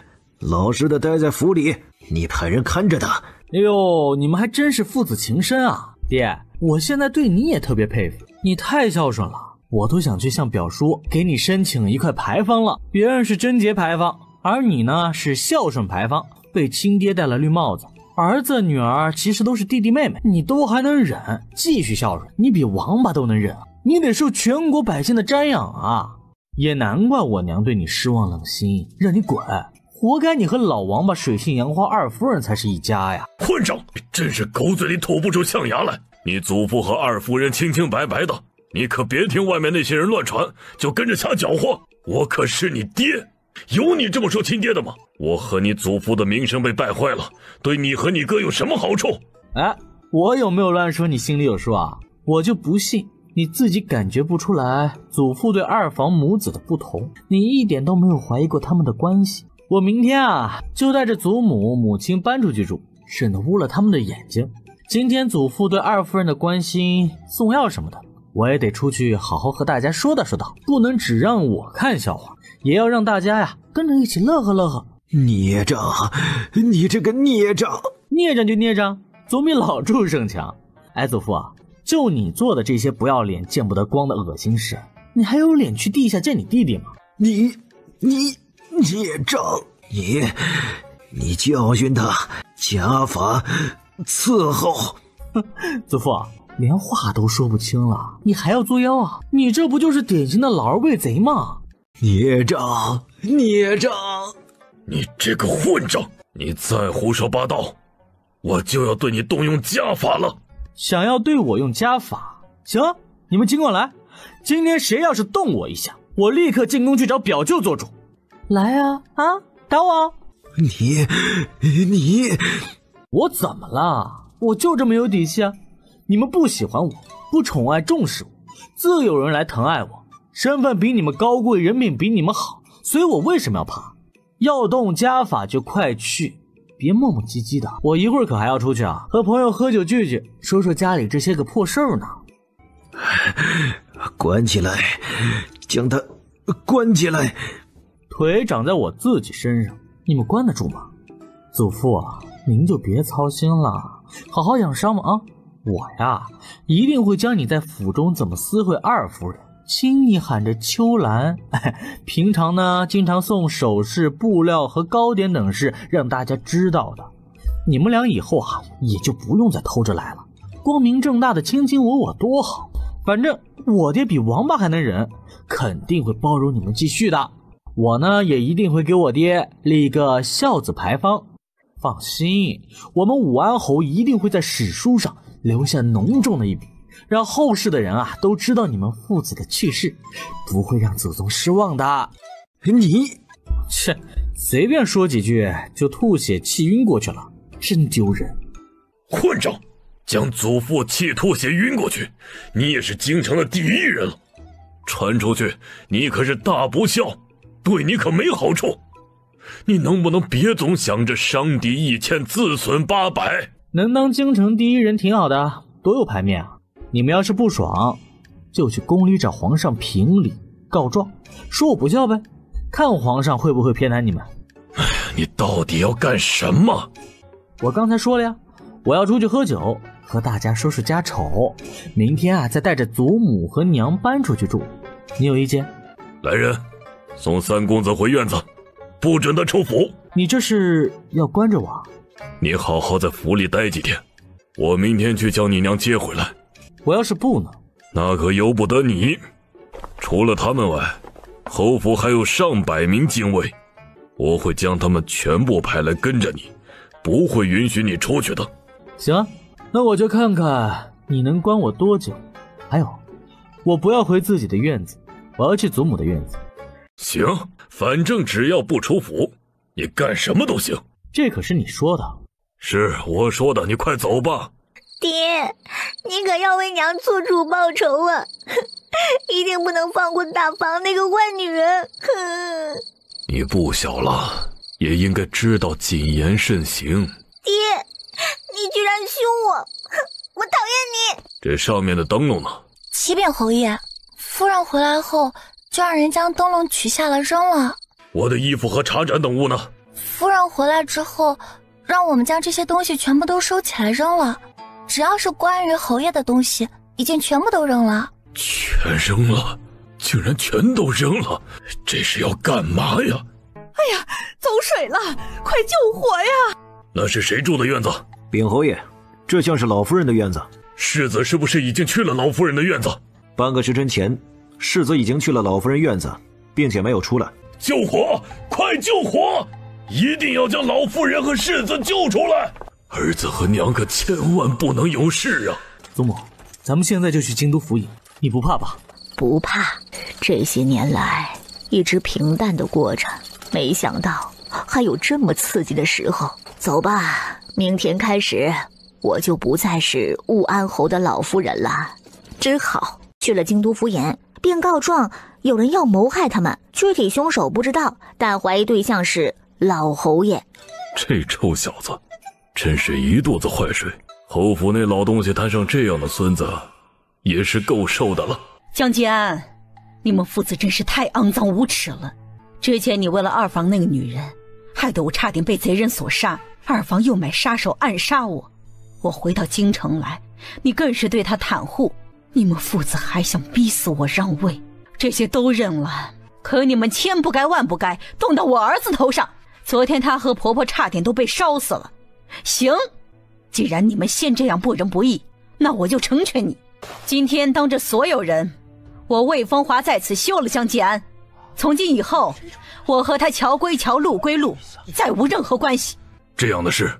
老实的待在府里，你派人看着他。哎呦，你们还真是父子情深啊。爹，我现在对你也特别佩服，你太孝顺了，我都想去向表叔给你申请一块牌坊了。别人是贞节牌坊，而你呢是孝顺牌坊，被亲爹戴了绿帽子，儿子女儿其实都是弟弟妹妹，你都还能忍，继续孝顺，你比王八都能忍。你得受全国百姓的瞻仰啊！也难怪我娘对你失望冷心，让你滚，活该你和老王八水性杨花二夫人才是一家呀！混账，真是狗嘴里吐不出象牙来！你祖父和二夫人清清白白的，你可别听外面那些人乱传，就跟着瞎搅和。我可是你爹，有你这么说亲爹的吗？我和你祖父的名声被败坏了，对你和你哥有什么好处？哎，我有没有乱说你心里有数啊？我就不信你自己感觉不出来祖父对二房母子的不同，你一点都没有怀疑过他们的关系。我明天啊就带着祖母母亲搬出去住，省得污了他们的眼睛。今天祖父对二夫人的关心送药什么的，我也得出去好好和大家说道说道，不能只让我看笑话，也要让大家呀跟着一起乐呵乐呵。孽障，你这个孽障！孽障就孽障，总比老畜生强。哎，祖父啊，就你做的这些不要脸见不得光的恶心事，你还有脸去地下见你弟弟吗？你孽障！你教训他，家法伺候。祖父，连话都说不清了，你还要作妖啊？你这不就是典型的老而为贼吗？孽障！你这个混账！你再胡说八道，我就要对你动用家法了。想要对我用家法？行，你们尽管来。今天谁要是动我一下，我立刻进宫去找表舅做主。来啊，打我！你，我怎么了？我就这么有底气啊！你们不喜欢我，不宠爱重视我，自有人来疼爱我。身份比你们高贵，人品比你们好，所以我为什么要怕？要动家法就快去，别磨磨唧唧的。我一会儿可还要出去啊，和朋友喝酒聚聚，说说家里这些个破事儿呢。关起来，将他关起来。腿长在我自己身上，你们关得住吗？祖父啊，您就别操心了，好好养伤吧啊！我呀，一定会教你在府中怎么私会二夫人，轻易喊着秋兰。平常呢，经常送首饰、布料和糕点等事，让大家知道的。你们俩以后啊，也就不用再偷着来了，光明正大的卿卿我我多好。反正我爹比王八还能忍，肯定会包容你们继续的。我呢，也一定会给我爹立个孝子牌坊。放心，我们武安侯一定会在史书上留下浓重的一笔，让后世的人啊都知道你们父子的去世，不会让祖宗失望的。切，随便说几句就吐血气晕过去了，真丢人！混账，将祖父气吐血晕过去，你也是京城的第一人了。传出去，你可是大不孝，对你可没好处。你能不能别总想着伤敌1000自损800？能当京城第一人挺好的，多有排面啊！你们要是不爽，就去宫里找皇上评理告状，说我不孝呗，看皇上会不会偏袒你们。你到底要干什么？我刚才说了呀，我要出去喝酒，和大家说说家丑，明天啊再带着祖母和娘搬出去住，你有意见？来人，送三公子回院子，不准他出府。你这是要关着我？你好好在府里待几天，我明天去将你娘接回来。我要是不呢？那可由不得你。除了他们外，侯府还有上百名禁卫，我会将他们全部派来跟着你，不会允许你出去的。行，那我就看看你能关我多久。还有，我不要回自己的院子，我要去祖母的院子。行，反正只要不出府，你干什么都行。这可是你说的。是我说的，你快走吧。爹，你可要为娘做主报仇啊！一定不能放过大房那个坏女人。你不小了，也应该知道谨言慎行。爹，你居然凶我，我讨厌你！这上面的灯笼呢？启禀侯爷，夫人回来后就让人将灯笼取下了扔了。我的衣服和茶盏等物呢？夫人回来之后，让我们将这些东西全部都收起来扔了。只要是关于侯爷的东西，已经全部都扔了。全扔了？竟然全都扔了？这是要干嘛呀？哎呀，走水了，快救火呀！那是谁住的院子？禀侯爷，这像是老夫人的院子。世子是不是已经去了老夫人的院子？半个时辰前，世子已经去了老夫人院子，并且没有出来。救火！快救火！一定要将老夫人和世子救出来！儿子和娘可千万不能有事啊！祖母，咱们现在就去京都府尹，你不怕吧？不怕，这些年来一直平淡的过着，没想到还有这么刺激的时候。走吧，明天开始我就不再是武安侯的老夫人了。只好去了京都府尹，并告状有人要谋害他们，具体凶手不知道，但怀疑对象是老侯爷。这臭小子真是一肚子坏水，侯府那老东西摊上这样的孙子也是够受的了。江吉安，你们父子真是太肮脏无耻了。之前你为了二房那个女人，害得我差点被贼人所杀，二房又买杀手暗杀我。我回到京城来，你更是对他袒护。你们父子还想逼死我让位，这些都认了，可你们千不该万不该动到我儿子头上。昨天他和婆婆差点都被烧死了。行，既然你们先这样不仁不义，那我就成全你。今天当着所有人，我魏风华在此休了江吉安。从今以后，我和他桥归桥，路归路，再无任何关系。这样的事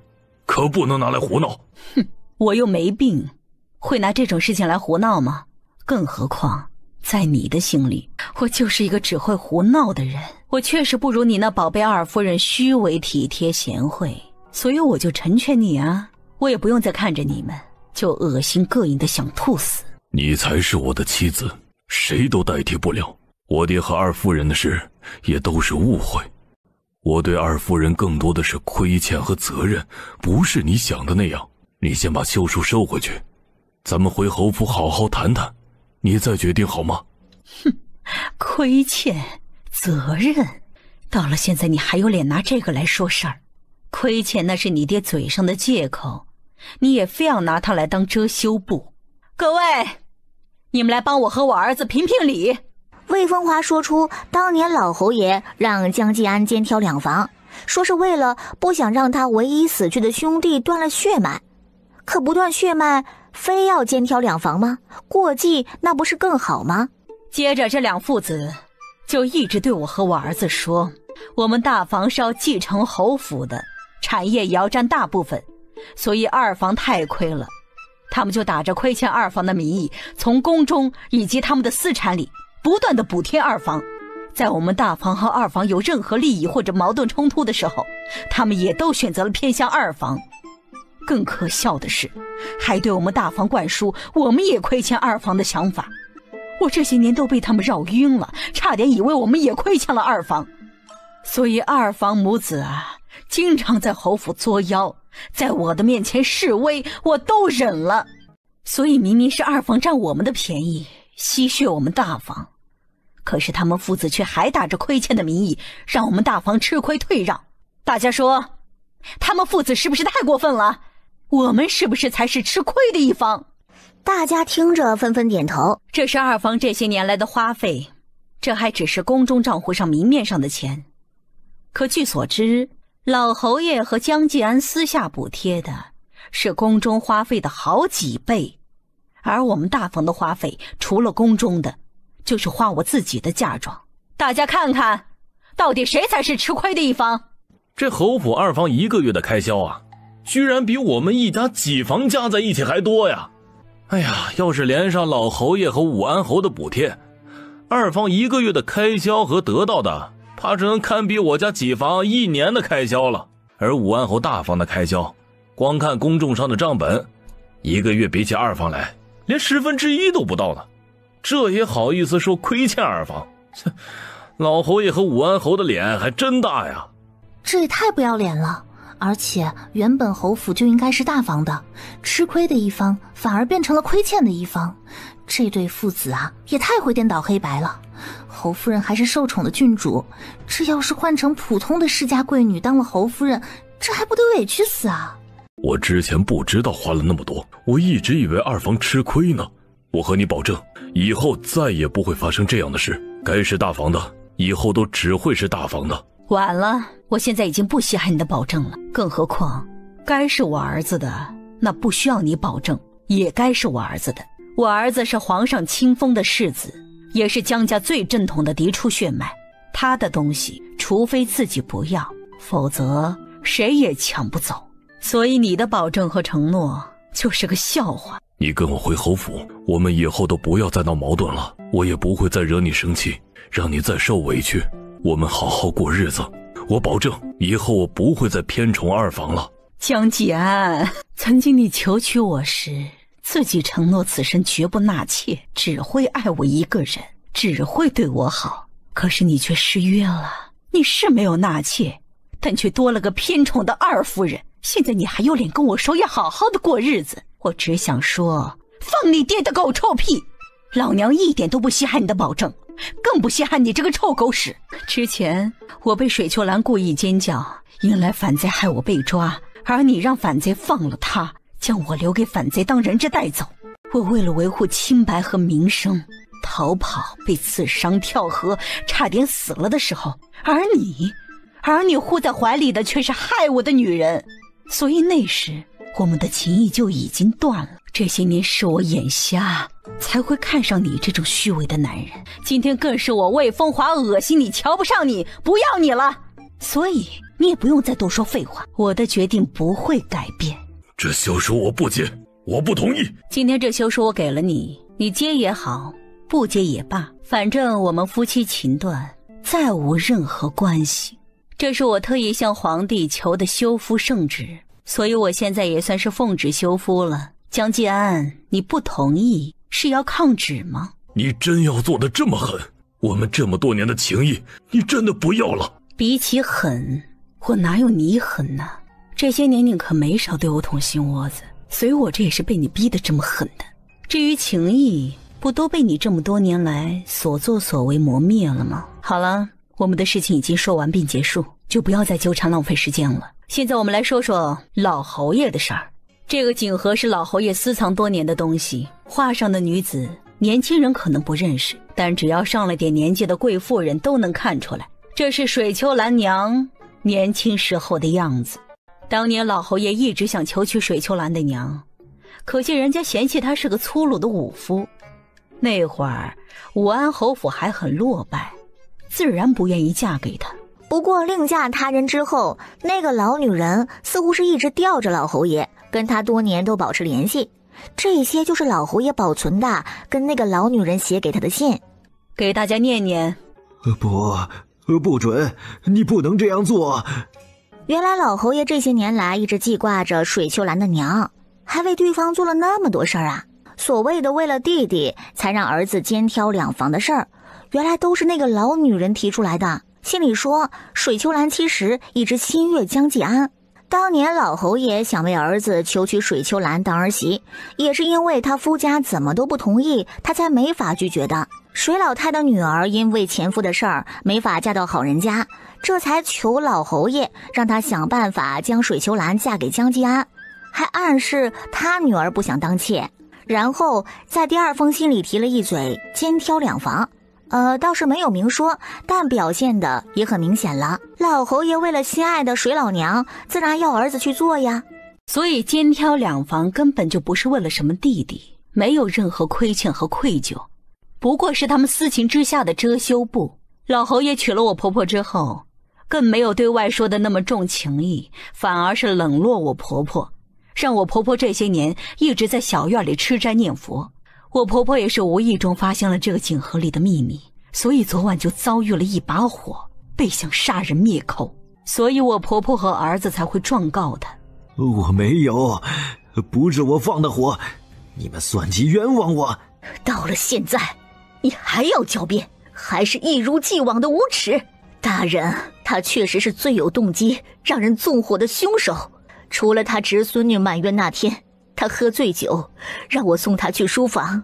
可不能拿来胡闹。哼，我又没病，会拿这种事情来胡闹吗？更何况在你的心里，我就是一个只会胡闹的人。我确实不如你那宝贝二夫人虚伪体贴贤惠，所以我就成全你啊。我也不用再看着你们就恶心膈应的想吐死。你才是我的妻子，谁都代替不了。我爹和二夫人的事也都是误会，我对二夫人更多的是亏欠和责任，不是你想的那样。你先把休书收回去，咱们回侯府好好谈谈，你再决定好吗？哼，亏欠责任，到了现在你还有脸拿这个来说事儿？亏欠那是你爹嘴上的借口，你也非要拿它来当遮羞布。各位，你们来帮我和我儿子评评理。魏风华说出当年老侯爷让江继安肩挑两房，说是为了不想让他唯一死去的兄弟断了血脉。可不断血脉非要肩挑两房吗？过继那不是更好吗？接着这两父子就一直对我和我儿子说，我们大房是要继承侯府的，产业也要占大部分，所以二房太亏了。他们就打着亏欠二房的名义，从宫中以及他们的私产里不断的补贴二房。在我们大房和二房有任何利益或者矛盾冲突的时候，他们也都选择了偏向二房。更可笑的是，还对我们大房灌输我们也亏欠二房的想法。我这些年都被他们绕晕了，差点以为我们也亏欠了二房。所以二房母子啊，经常在侯府作妖，在我的面前示威，我都忍了。所以明明是二房占我们的便宜，吸血我们大房，可是他们父子却还打着亏欠的名义，让我们大房吃亏退让。大家说，他们父子是不是太过分了？我们是不是才是吃亏的一方？大家听着纷纷点头。这是二房这些年来的花费，这还只是宫中账户上明面上的钱。可据所知，老侯爷和江继安私下补贴的是宫中花费的好几倍，而我们大房的花费除了宫中的，就是花我自己的嫁妆。大家看看，到底谁才是吃亏的一方？这侯府二房一个月的开销啊，居然比我们一家几房加在一起还多呀！哎呀，要是连上老侯爷和武安侯的补贴，二房一个月的开销和得到的，怕是能堪比我家几房一年的开销了。而武安侯大房的开销，光看公众上的账本，一个月比起二房来，连1/10都不到呢。这也好意思说亏欠二房？老侯爷和武安侯的脸还真大呀！这也太不要脸了。而且原本侯府就应该是大房的，吃亏的一方反而变成了亏欠的一方，这对父子啊也太会颠倒黑白了。侯夫人还是受宠的郡主，这要是换成普通的世家贵女当了侯夫人，这还不得委屈死啊！我之前不知道花了那么多，我一直以为二房吃亏呢。我和你保证，以后再也不会发生这样的事。该是大房的，以后都只会是大房的。晚了，我现在已经不稀罕你的保证了。更何况，该是我儿子的，那不需要你保证，也该是我儿子的。我儿子是皇上亲封的世子，也是江家最正统的嫡出血脉，他的东西除非自己不要，否则谁也抢不走。所以你的保证和承诺就是个笑话。你跟我回侯府，我们以后都不要再闹矛盾了，我也不会再惹你生气，让你再受委屈，我们好好过日子。我保证以后我不会再偏宠二房了。江继安，曾经你求娶我时，自己承诺此生绝不纳妾，只会爱我一个人，只会对我好。可是你却失约了，你是没有纳妾，但却多了个偏宠的二夫人。现在你还有脸跟我说要好好的过日子？我只想说，放你爹的狗臭屁！老娘一点都不稀罕你的保证，更不稀罕你这个臭狗屎。之前我被水秋兰故意奸叫，引来反贼害我被抓，而你让反贼放了他，将我留给反贼当人质带走。我为了维护清白和名声，逃跑被刺伤跳河，差点死了的时候，而你护在怀里的却是害我的女人。所以那时我们的情谊就已经断了。这些年是我眼瞎，才会看上你这种虚伪的男人。今天更是我魏风华恶心你，瞧不上你，不要你了。所以你也不用再多说废话，我的决定不会改变。这休书我不接，我不同意。今天这休书我给了你，你接也好，不接也罢，反正我们夫妻情断，再无任何关系。这是我特意向皇帝求的休夫圣旨，所以我现在也算是奉旨休夫了。江继安，你不同意是要抗旨吗？你真要做得这么狠？我们这么多年的情谊，你真的不要了？比起狠，我哪有你狠呢？这些年你可没少对我捅心窝子，所以我这也是被你逼得这么狠的。至于情谊，不都被你这么多年来所作所为磨灭了吗？好了，我们的事情已经说完并结束，就不要再纠缠浪费时间了。现在我们来说说老侯爷的事儿。这个锦盒是老侯爷私藏多年的东西，画上的女子年轻人可能不认识，但只要上了点年纪的贵妇人都能看出来，这是水秋兰娘年轻时候的样子。当年老侯爷一直想求娶水秋兰的娘，可惜人家嫌弃他是个粗鲁的武夫。那会儿武安侯府还很落败，自然不愿意嫁给他。不过另嫁他人之后，那个老女人似乎是一直吊着老侯爷，跟他多年都保持联系。这些就是老侯爷保存的跟那个老女人写给他的信，给大家念念。不准，你不能这样做。原来老侯爷这些年来一直记挂着水秋兰的娘，还为对方做了那么多事儿啊。所谓的为了弟弟才让儿子肩挑两房的事儿，原来都是那个老女人提出来的。信里说，水秋兰其实一直心悦江继安。当年老侯爷想为儿子求娶水秋兰当儿媳，也是因为他夫家怎么都不同意，他才没法拒绝的。水老太的女儿因为前夫的事儿没法嫁到好人家，这才求老侯爷让他想办法将水秋兰嫁给江继安，还暗示他女儿不想当妾。然后在第二封信里提了一嘴肩挑两房，倒是没有明说，但表现的也很明显了。老侯爷为了心爱的水老娘，自然要儿子去做呀。所以肩挑两房根本就不是为了什么弟弟，没有任何亏欠和愧疚，不过是他们私情之下的遮羞布。老侯爷娶了我婆婆之后，更没有对外说的那么重情义，反而是冷落我婆婆，让我婆婆这些年一直在小院里吃斋念佛。我婆婆也是无意中发现了这个锦盒里的秘密，所以昨晚就遭遇了一把火，被想杀人灭口，所以我婆婆和儿子才会状告她。我没有，不是我放的火，你们算计冤枉我。到了现在，你还要狡辩，还是一如既往的无耻。大人，他确实是最有动机让人纵火的凶手。除了他侄孙女满月那天，他喝醉酒，让我送他去书房，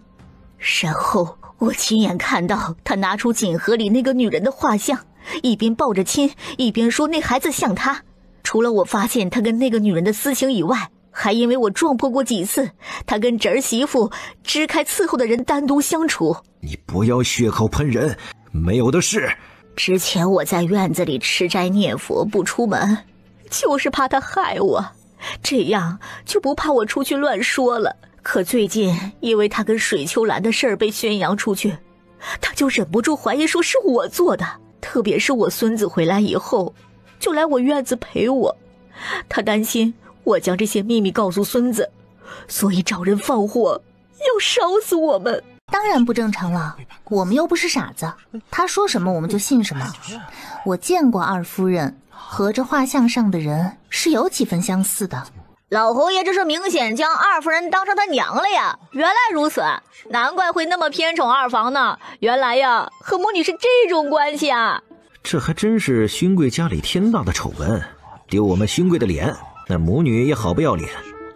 然后我亲眼看到他拿出锦盒里那个女人的画像，一边抱着亲，一边说那孩子像他。除了我发现他跟那个女人的私情以外，还因为我撞破过几次他跟侄儿媳妇支开伺候的人单独相处。你不要血口喷人，没有的事。之前我在院子里吃斋念佛不出门，就是怕他害我，这样就不怕我出去乱说了。可最近因为他跟水秋兰的事儿被宣扬出去，他就忍不住怀疑说是我做的。特别是我孙子回来以后，就来我院子陪我，他担心我将这些秘密告诉孙子，所以找人放火，要烧死我们。当然不正常了，我们又不是傻子，他说什么我们就信什么。我见过二夫人和这画像上的人是有几分相似的。老侯爷这是明显将二夫人当成他娘了呀！原来如此，难怪会那么偏宠二房呢。原来呀，和母女是这种关系啊！这还真是勋贵家里天大的丑闻，丢我们勋贵的脸，那母女也好不要脸，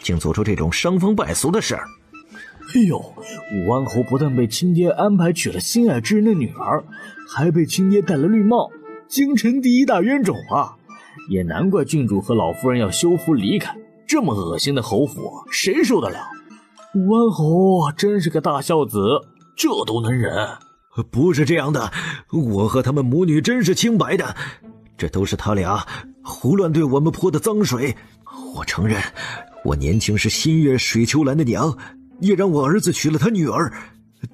竟做出这种伤风败俗的事儿。哎呦，武安侯不但被亲爹安排娶了心爱之人的女儿，还被亲爹戴了绿帽，京城第一大冤种啊！也难怪郡主和老夫人要休夫离开。这么恶心的侯府，谁受得了？武安侯真是个大孝子，这都能忍？不是这样的，我和他们母女真是清白的，这都是他俩胡乱对我们泼的脏水。我承认，我年轻时心悦水秋兰的娘，也让我儿子娶了他女儿，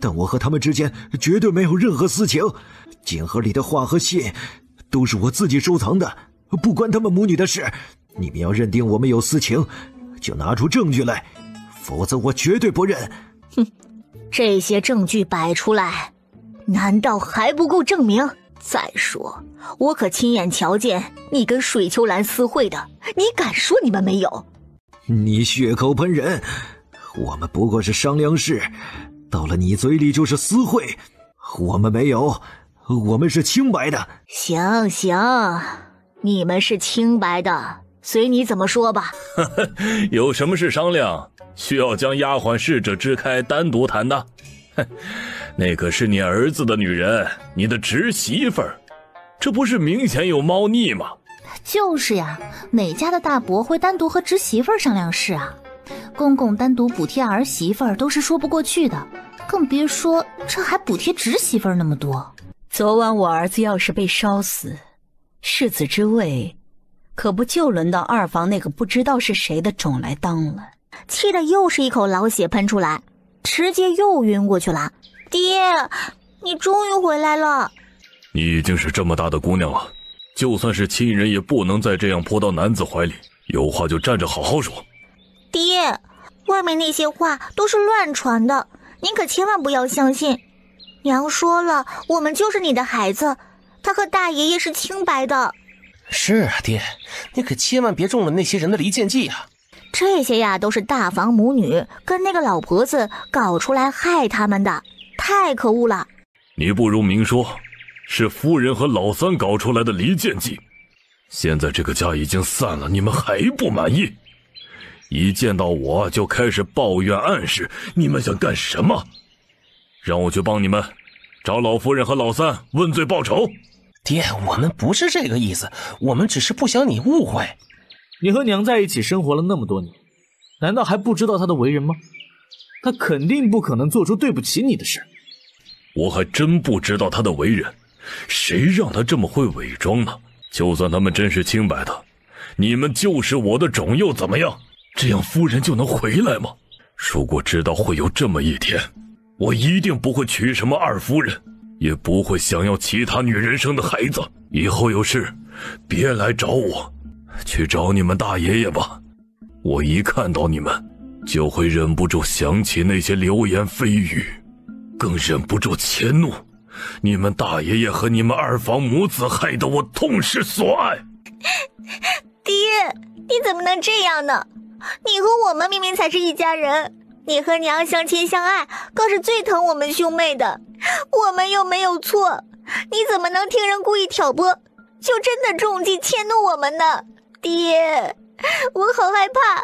但我和他们之间绝对没有任何私情。锦盒里的画和信都是我自己收藏的，不关他们母女的事。你们要认定我们有私情，就拿出证据来，否则我绝对不认。哼，这些证据摆出来，难道还不够证明？再说，我可亲眼瞧见你跟水秋兰私会的，你敢说你们没有？你血口喷人，我们不过是商量事，到了你嘴里就是私会。我们没有，我们是清白的。行行，你们是清白的，随你怎么说吧。有什么事商量？需要将丫鬟侍者支开单独谈的？那可是你儿子的女人，你的侄媳妇儿，这不是明显有猫腻吗？就是呀，哪家的大伯会单独和侄媳妇儿商量事啊？公公单独补贴儿媳妇儿都是说不过去的，更别说这还补贴侄媳妇儿那么多。昨晚我儿子要是被烧死，世子之位可不就轮到二房那个不知道是谁的种来当了。气得又是一口老血喷出来，直接又晕过去了。爹，你终于回来了。你已经是这么大的姑娘了，就算是亲人也不能再这样扑到男子怀里，有话就站着好好说。爹，外面那些话都是乱传的，您可千万不要相信。娘说了，我们就是你的孩子，他和大爷爷是清白的。是啊，爹，你可千万别中了那些人的离间计啊！这些呀，都是大房母女跟那个老婆子搞出来害他们的，太可恶了。你不如明说，是夫人和老三搞出来的离间计。现在这个家已经散了，你们还不满意？一见到我就开始抱怨暗示，你们想干什么？让我去帮你们找老夫人和老三问罪报仇。爹，我们不是这个意思，我们只是不想你误会。你和娘在一起生活了那么多年，难道还不知道她的为人吗？她肯定不可能做出对不起你的事。我还真不知道她的为人，谁让她这么会伪装呢？就算他们真是清白的，你们就是我的种又怎么样？这样夫人就能回来吗？如果知道会有这么一天，我一定不会娶什么二夫人，也不会想要其他女人生的孩子。以后有事别来找我，去找你们大爷爷吧。我一看到你们就会忍不住想起那些流言蜚语，更忍不住迁怒。你们大爷爷和你们二房母子害得我痛失所爱。爹，你怎么能这样呢？你和我们明明才是一家人，你和娘相亲相爱，更是最疼我们兄妹的，我们又没有错，你怎么能听人故意挑拨，就真的中计迁怒我们呢？爹，我好害怕，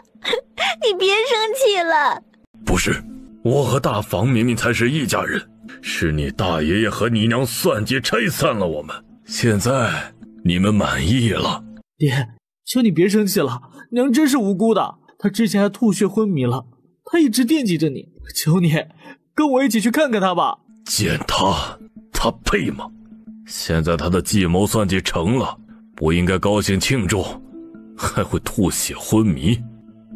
你别生气了。不是，我和大房明明才是一家人，是你大爷爷和你娘算计拆散了我们，现在你们满意了。爹，求你别生气了，娘真是无辜的，她之前还吐血昏迷了，她一直惦记着你，求你跟我一起去看看她吧。见她配吗？现在她的计谋算计成了，不应该高兴庆祝，还会吐血昏迷，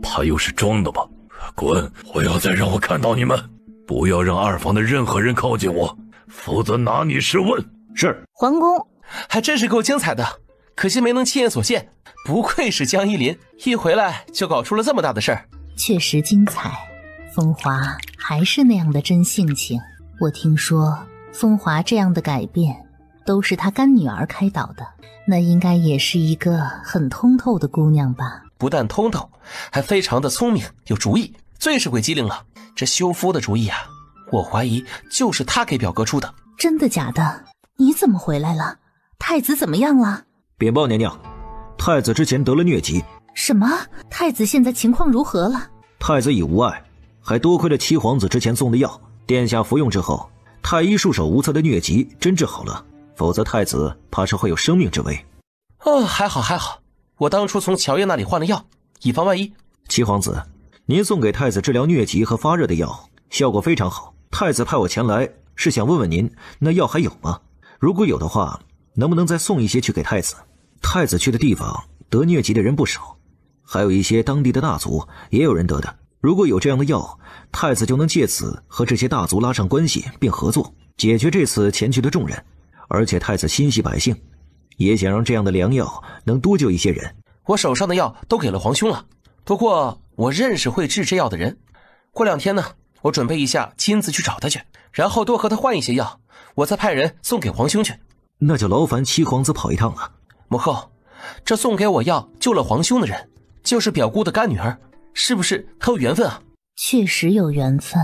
她又是装的吗？滚！不要再让我看到你们，不要让二房的任何人靠近我，否则拿你试问。是。皇宫还真是够精彩的，可惜没能亲眼所见。不愧是江依林，一回来就搞出了这么大的事儿。确实精彩，风华还是那样的真性情。我听说风华这样的改变都是他干女儿开导的，那应该也是一个很通透的姑娘吧？不但通透，还非常的聪明有主意，最是鬼机灵了。这修夫的主意啊，我怀疑就是他给表哥出的。真的假的？你怎么回来了？太子怎么样了？禀报娘娘，太子之前得了疟疾。什么？太子现在情况如何了？太子已无碍，还多亏了七皇子之前送的药，殿下服用之后，太医束手无策的疟疾真治好了，否则太子怕是会有生命之危。还好，我当初从乔叶那里换了药，以防万一。七皇子，您送给太子治疗疟疾和发热的药效果非常好，太子派我前来是想问问您，那药还有吗？如果有的话，能不能再送一些去给太子？太子去的地方得疟疾的人不少，还有一些当地的大族也有人得的。如果有这样的药，太子就能借此和这些大族拉上关系并合作，解决这次前去的重任。而且太子心系百姓，也想让这样的良药能多救一些人。我手上的药都给了皇兄了，不过我认识会制这药的人，过2天呢，我准备一下亲自去找他去，然后多和他换一些药，我再派人送给皇兄去。那就劳烦七皇子跑一趟了。母后，这送给我药救了皇兄的人，就是表姑的干女儿，是不是很有缘分啊？确实有缘分，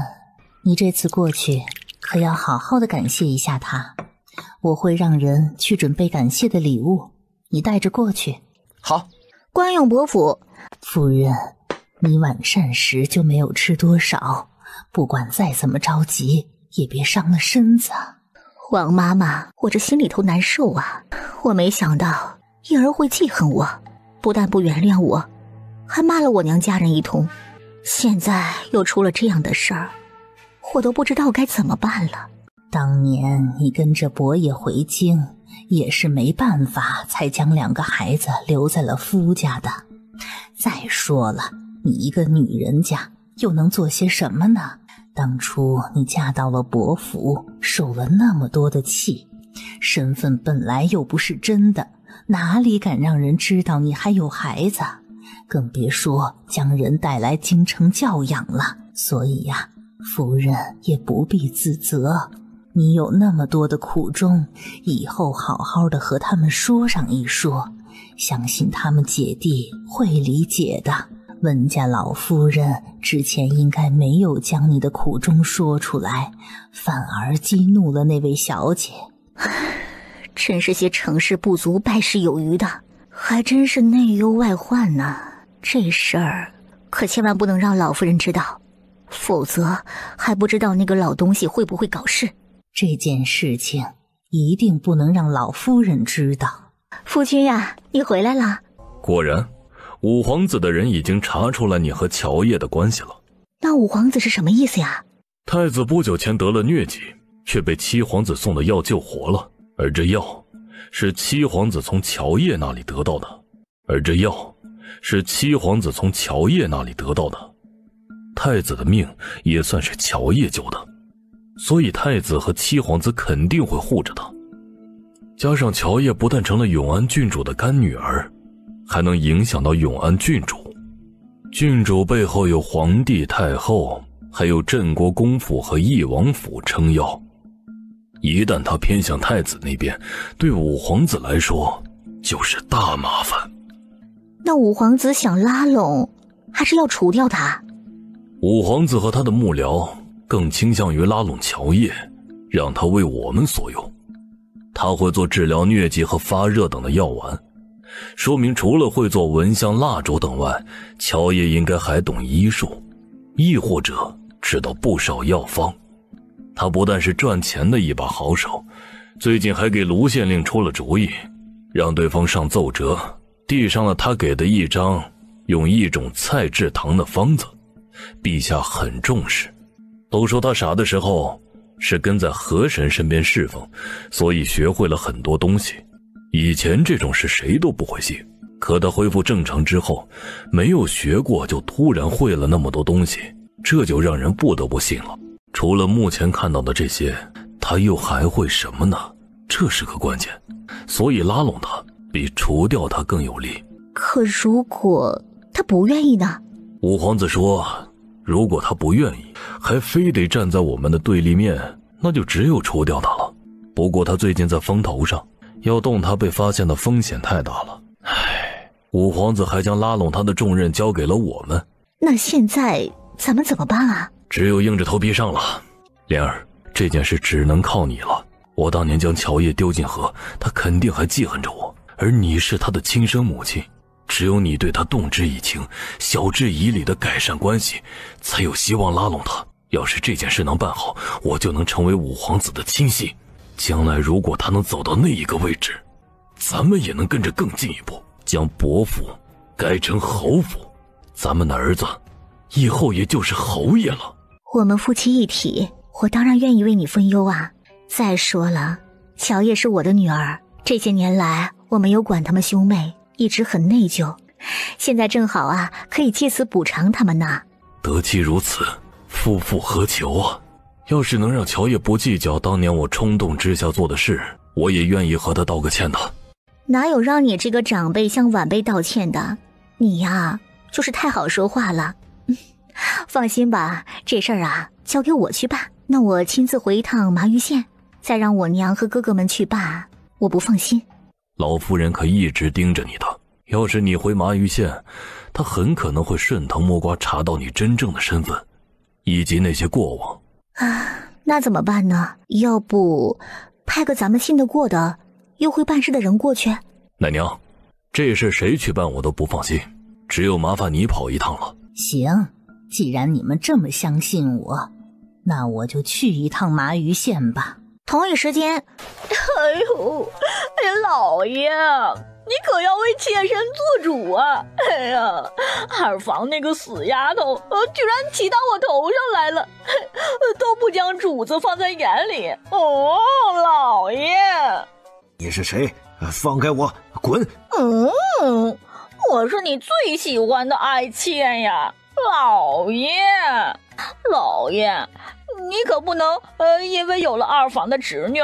你这次过去可要好好的感谢一下她。我会让人去准备感谢的礼物，你带着过去。好。官用伯府。夫人，你晚膳时就没有吃多少，不管再怎么着急也别伤了身子。王妈妈，我这心里头难受啊，我没想到叶儿会记恨我，不但不原谅我，还骂了我娘家人一通，现在又出了这样的事儿，我都不知道该怎么办了。当年你跟着伯爷回京，也是没办法才将2个孩子留在了夫家的。再说了，你一个女人家又能做些什么呢？当初你嫁到了伯府，受了那么多的气，身份本来又不是真的，哪里敢让人知道你还有孩子，更别说将人带来京城教养了。所以呀，夫人也不必自责，你有那么多的苦衷，以后好好的和他们说上一说，相信他们姐弟会理解的。温家老夫人之前应该没有将你的苦衷说出来，反而激怒了那位小姐。真是些成事不足败事有余的，还真是内忧外患呢。这事儿可千万不能让老夫人知道，否则还不知道那个老东西会不会搞事。这件事情一定不能让老夫人知道。夫君呀，你回来了。果然五皇子的人已经查出来你和乔叶的关系了。那五皇子是什么意思呀？太子不久前得了疟疾，却被七皇子送的药救活了，而这药是七皇子从乔叶那里得到的，太子的命也算是乔叶救的，所以太子和七皇子肯定会护着他。加上乔叶不但成了永安郡主的干女儿，还能影响到永安郡主。郡主背后有皇帝太后，还有镇国公府和翼王府撑腰。一旦他偏向太子那边，对五皇子来说就是大麻烦。那五皇子想拉拢，还是要除掉他？五皇子和他的幕僚更倾向于拉拢乔叶，让他为我们所用。他会做治疗疟疾和发热等的药丸，说明除了会做蚊香蜡烛等外，乔叶应该还懂医术，亦或者知道不少药方。他不但是赚钱的一把好手，最近还给卢县令出了主意，让对方上奏折，递上了他给的一张用一种菜制糖的方子。陛下很重视，都说他傻的时候是跟在河神身边侍奉，所以学会了很多东西。以前这种事谁都不会信，可他恢复正常之后，没有学过就突然会了那么多东西，这就让人不得不信了。除了目前看到的这些，他又还会什么呢？这是个关键，所以拉拢他比除掉他更有利。可如果他不愿意呢？五皇子说，如果他不愿意，还非得站在我们的对立面，那就只有除掉他了。不过他最近在风头上，要动他被发现的风险太大了。唉，五皇子还将拉拢他的重任交给了我们。那现在咱们怎么办啊？只有硬着头皮上了。莲儿，这件事只能靠你了。我当年将乔叶丢进河，他肯定还记恨着我，而你是他的亲生母亲，只有你对他动之以情，晓之以理的改善关系，才有希望拉拢他。要是这件事能办好，我就能成为五皇子的亲信。将来如果他能走到那一个位置，咱们也能跟着更进一步，将伯府改成侯府，咱们的儿子以后也就是侯爷了。我们夫妻一体，我当然愿意为你分忧啊。再说了，乔叶是我的女儿，这些年来我没有管他们兄妹，一直很内疚，现在正好啊，可以借此补偿他们呢。得其如此，夫复何求啊？要是能让乔叶不计较当年我冲动之下做的事，我也愿意和他道个歉的。哪有让你这个长辈向晚辈道歉的？你呀，就是太好说话了。放心吧，这事儿啊，交给我去办。那我亲自回一趟麻鱼县，再让我娘和哥哥们去办，我不放心。老夫人可一直盯着你的，要是你回麻鱼县，她很可能会顺藤摸瓜查到你真正的身份，以及那些过往。那怎么办呢？要不派个咱们信得过的又会办事的人过去？奶娘，这事谁去办我都不放心，只有麻烦你跑一趟了。行，既然你们这么相信我，那我就去一趟麻鱼县吧。同一时间，哎呦，老爷，你可要为妾身做主啊！哎呀，二房那个死丫头，居然骑到我头上来了，都不将主子放在眼里。哦，老爷，你是谁？放开我，滚！我是你最喜欢的爱妾呀，老爷，老爷。你可不能因为有了二房的侄女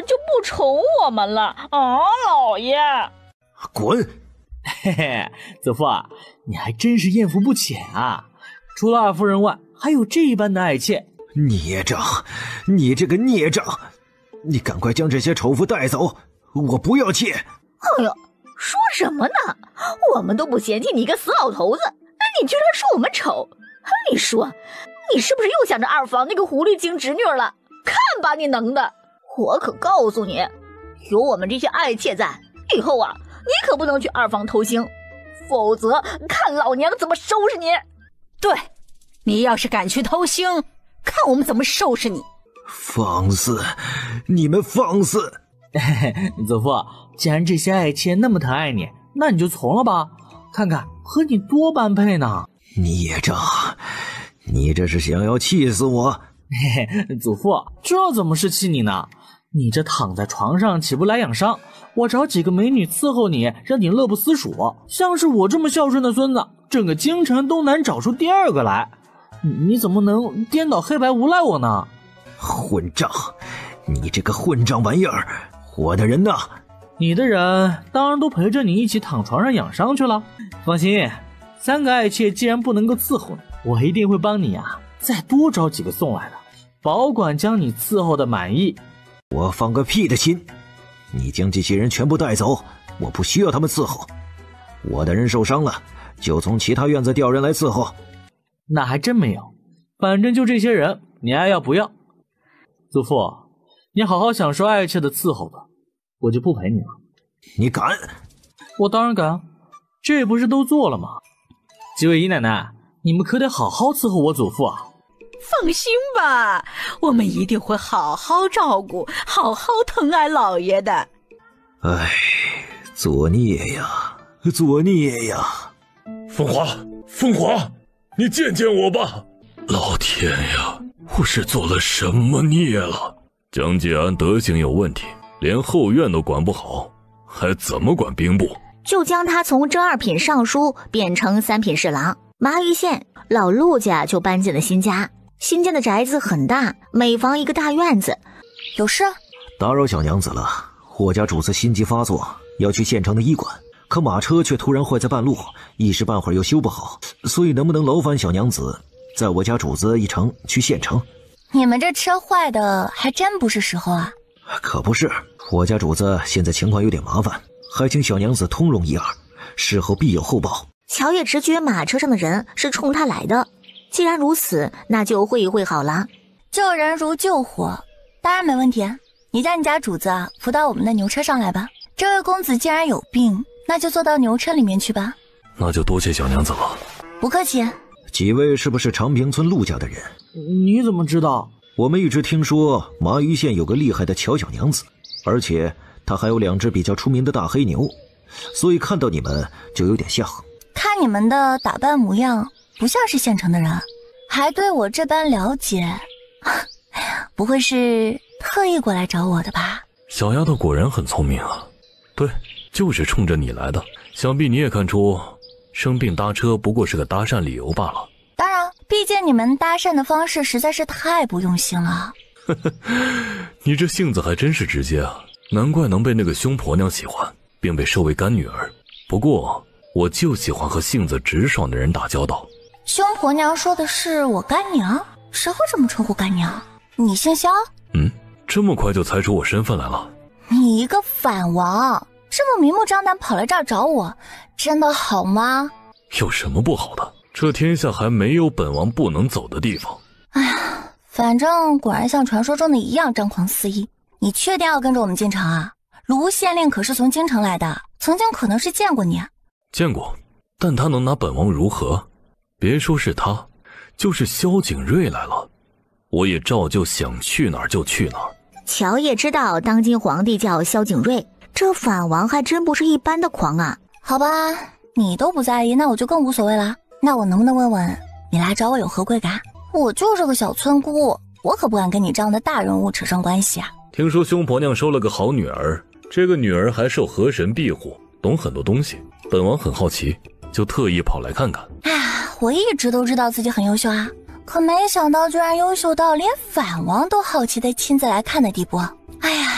就不宠我们了啊，老爷！滚！嘿嘿，子父啊，你还真是艳福不浅啊！除了二夫人外，还有这般的爱妾。孽障，你这个孽障！你赶快将这些丑妇带走，我不要妾！哎呦，说什么呢？我们都不嫌弃你一个死老头子，你居然说我们丑！你说你是不是又想着二房那个狐狸精侄女了？看把你能的！我可告诉你，有我们这些爱妾在，以后啊，你可不能去二房偷腥，否则看老娘怎么收拾你！对，你要是敢去偷腥，看我们怎么收拾你！放肆！你们放肆！子父，既然这些爱妾那么疼爱你，那你就从了吧，看看和你多般配呢。孽障！你这是想要气死我！嘿嘿，祖父，这怎么是气你呢？你这躺在床上起不来养伤，我找几个美女伺候你，让你乐不思蜀。像是我这么孝顺的孙子，整个京城都难找出第二个来。你怎么能颠倒黑白诬赖我呢？混账！你这个混账玩意儿！我的人呢？你的人当然都陪着你一起躺床上养伤去了。放心，3个爱妾既然不能够伺候你，我一定会帮你啊，再多找几个送来的，保管将你伺候的满意。我放个屁的心！你将这些人全部带走，我不需要他们伺候。我的人受伤了，就从其他院子调人来伺候。那还真没有，反正就这些人，你爱要不要？祖父，你好好享受爱妾的伺候吧，我就不陪你了。你敢？我当然敢，这不是都做了吗？几位姨奶奶，你们可得好好伺候我祖父啊！放心吧，我们一定会好好照顾，好好疼爱老爷的。唉，作孽呀，作孽呀！风华，风华，你见见我吧！老天呀，我是做了什么孽了？江介安德行有问题，连后院都管不好，还怎么管兵部？就将他从正二品尚书变成3品侍郎。麻玉县老陆家就搬进了新家，新建的宅子很大，每房一个大院子。有事？打扰小娘子了，我家主子心急发作，要去县城的医馆，可马车却突然坏在半路，一时半会儿又修不好，所以能不能劳烦小娘子载我家主子一程去县城？你们这车坏的还真不是时候啊。可不是，我家主子现在情况有点麻烦，还请小娘子通融一二，事后必有厚报。乔也直觉马车上的人是冲他来的，既然如此，那就会一会好了。救人如救火，当然没问题。你将你家主子扶到我们的牛车上来吧。这位公子既然有病，那就坐到牛车里面去吧。那就多谢小娘子了。不客气。几位是不是长平村陆家的人？你怎么知道？我们一直听说麻鱼县有个厉害的乔小娘子，而且她还有2只比较出名的大黑牛，所以看到你们就有点像。看你们的打扮模样，不像是县城的人，还对我这般了解，不会是特意过来找我的吧？小丫头果然很聪明啊。对，就是冲着你来的。想必你也看出，生病搭车不过是个搭讪理由罢了。当然，毕竟你们搭讪的方式实在是太不用心了。你这性子还真是直接啊，难怪能被那个凶婆娘喜欢，并被收为干女儿。不过我就喜欢和性子直爽的人打交道。凶婆娘说的是我干娘？谁会这么称呼干娘？你姓萧？这么快就猜出我身份来了？你一个反王，这么明目张胆跑来这儿找我，真的好吗？有什么不好的？这天下还没有本王不能走的地方。哎呀，反正果然像传说中的一样张狂肆意。你确定要跟着我们进城啊？卢县令可是从京城来的，曾经可能是见过你。见过，但他能拿本王如何？别说是他，就是萧景睿来了，我也照旧想去哪儿就去哪儿。乔也知道当今皇帝叫萧景睿，这反王还真不是一般的狂啊。好吧，你都不在意，那我就更无所谓了。那我能不能问问你来找我有何贵干？我就是个小村姑，我可不敢跟你这样的大人物扯上关系啊。听说凶婆娘收了个好女儿，这个女儿还受河神庇护，懂很多东西，本王很好奇，就特意跑来看看。哎呀，我一直都知道自己很优秀啊，可没想到居然优秀到连反王都好奇的亲自来看的地步。哎呀，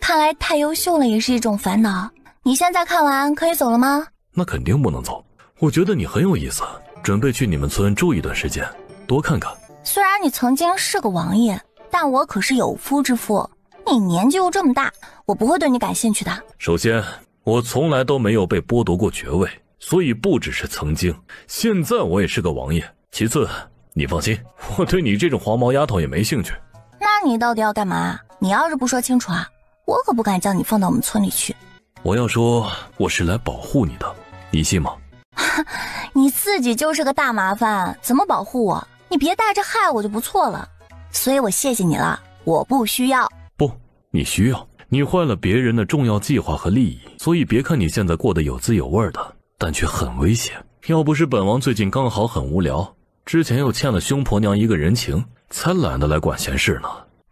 看来太优秀了也是一种烦恼。你现在看完可以走了吗？那肯定不能走，我觉得你很有意思，准备去你们村住一段时间，多看看。虽然你曾经是个王爷，但我可是有夫之妇，你年纪又这么大，我不会对你感兴趣的。首先，我从来都没有被剥夺过爵位，所以不只是曾经，现在我也是个王爷。其次，你放心，我对你这种黄毛丫头也没兴趣。那你到底要干嘛？你要是不说清楚啊，我可不敢将你放到我们村里去。我要说，我是来保护你的，你信吗？你自己就是个大麻烦，怎么保护我？你别带着害我就不错了。所以我谢谢你了，我不需要。不，你需要。你坏了别人的重要计划和利益，所以别看你现在过得有滋有味的，但却很危险。要不是本王最近刚好很无聊，之前又欠了凶婆娘一个人情，才懒得来管闲事呢。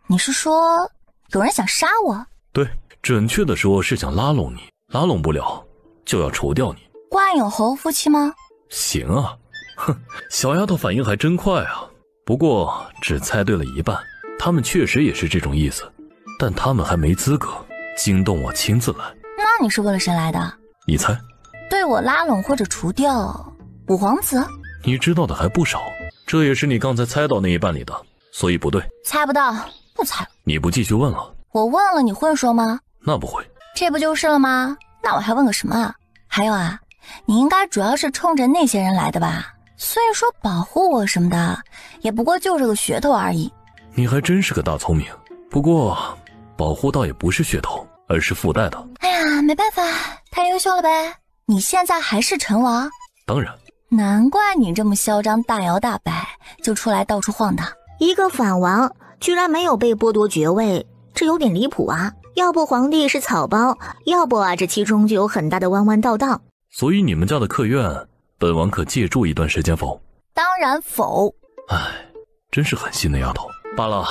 你是说有人想杀我？对，准确的说是想拉拢你，拉拢不了就要除掉你。关有侯夫妻吗？行啊，哼，小丫头反应还真快啊。不过只猜对了一半，他们确实也是这种意思，但他们还没资格惊动我亲自来。那你是为了谁来的？你猜？对我拉拢或者除掉五皇子？你知道的还不少，这也是你刚才猜到那一半里的，所以不对。猜不到，不猜了。你不继续问了？我问了你会说吗？那不会。这不就是了吗？那我还问个什么啊？还有啊，你应该主要是冲着那些人来的吧？所以说保护我什么的，也不过就是个噱头而已。你还真是个大聪明，不过保护倒也不是噱头，而是附带的。哎呀，没办法，太优秀了呗。你现在还是陈王？当然。难怪你这么嚣张，大摇大摆就出来到处晃荡。一个反王居然没有被剥夺爵位，这有点离谱啊！要不皇帝是草包，要不这其中就有很大的弯弯道道。所以你们家的客院，本王可借住一段时间否？当然否。唉，真是狠心的丫头。罢了，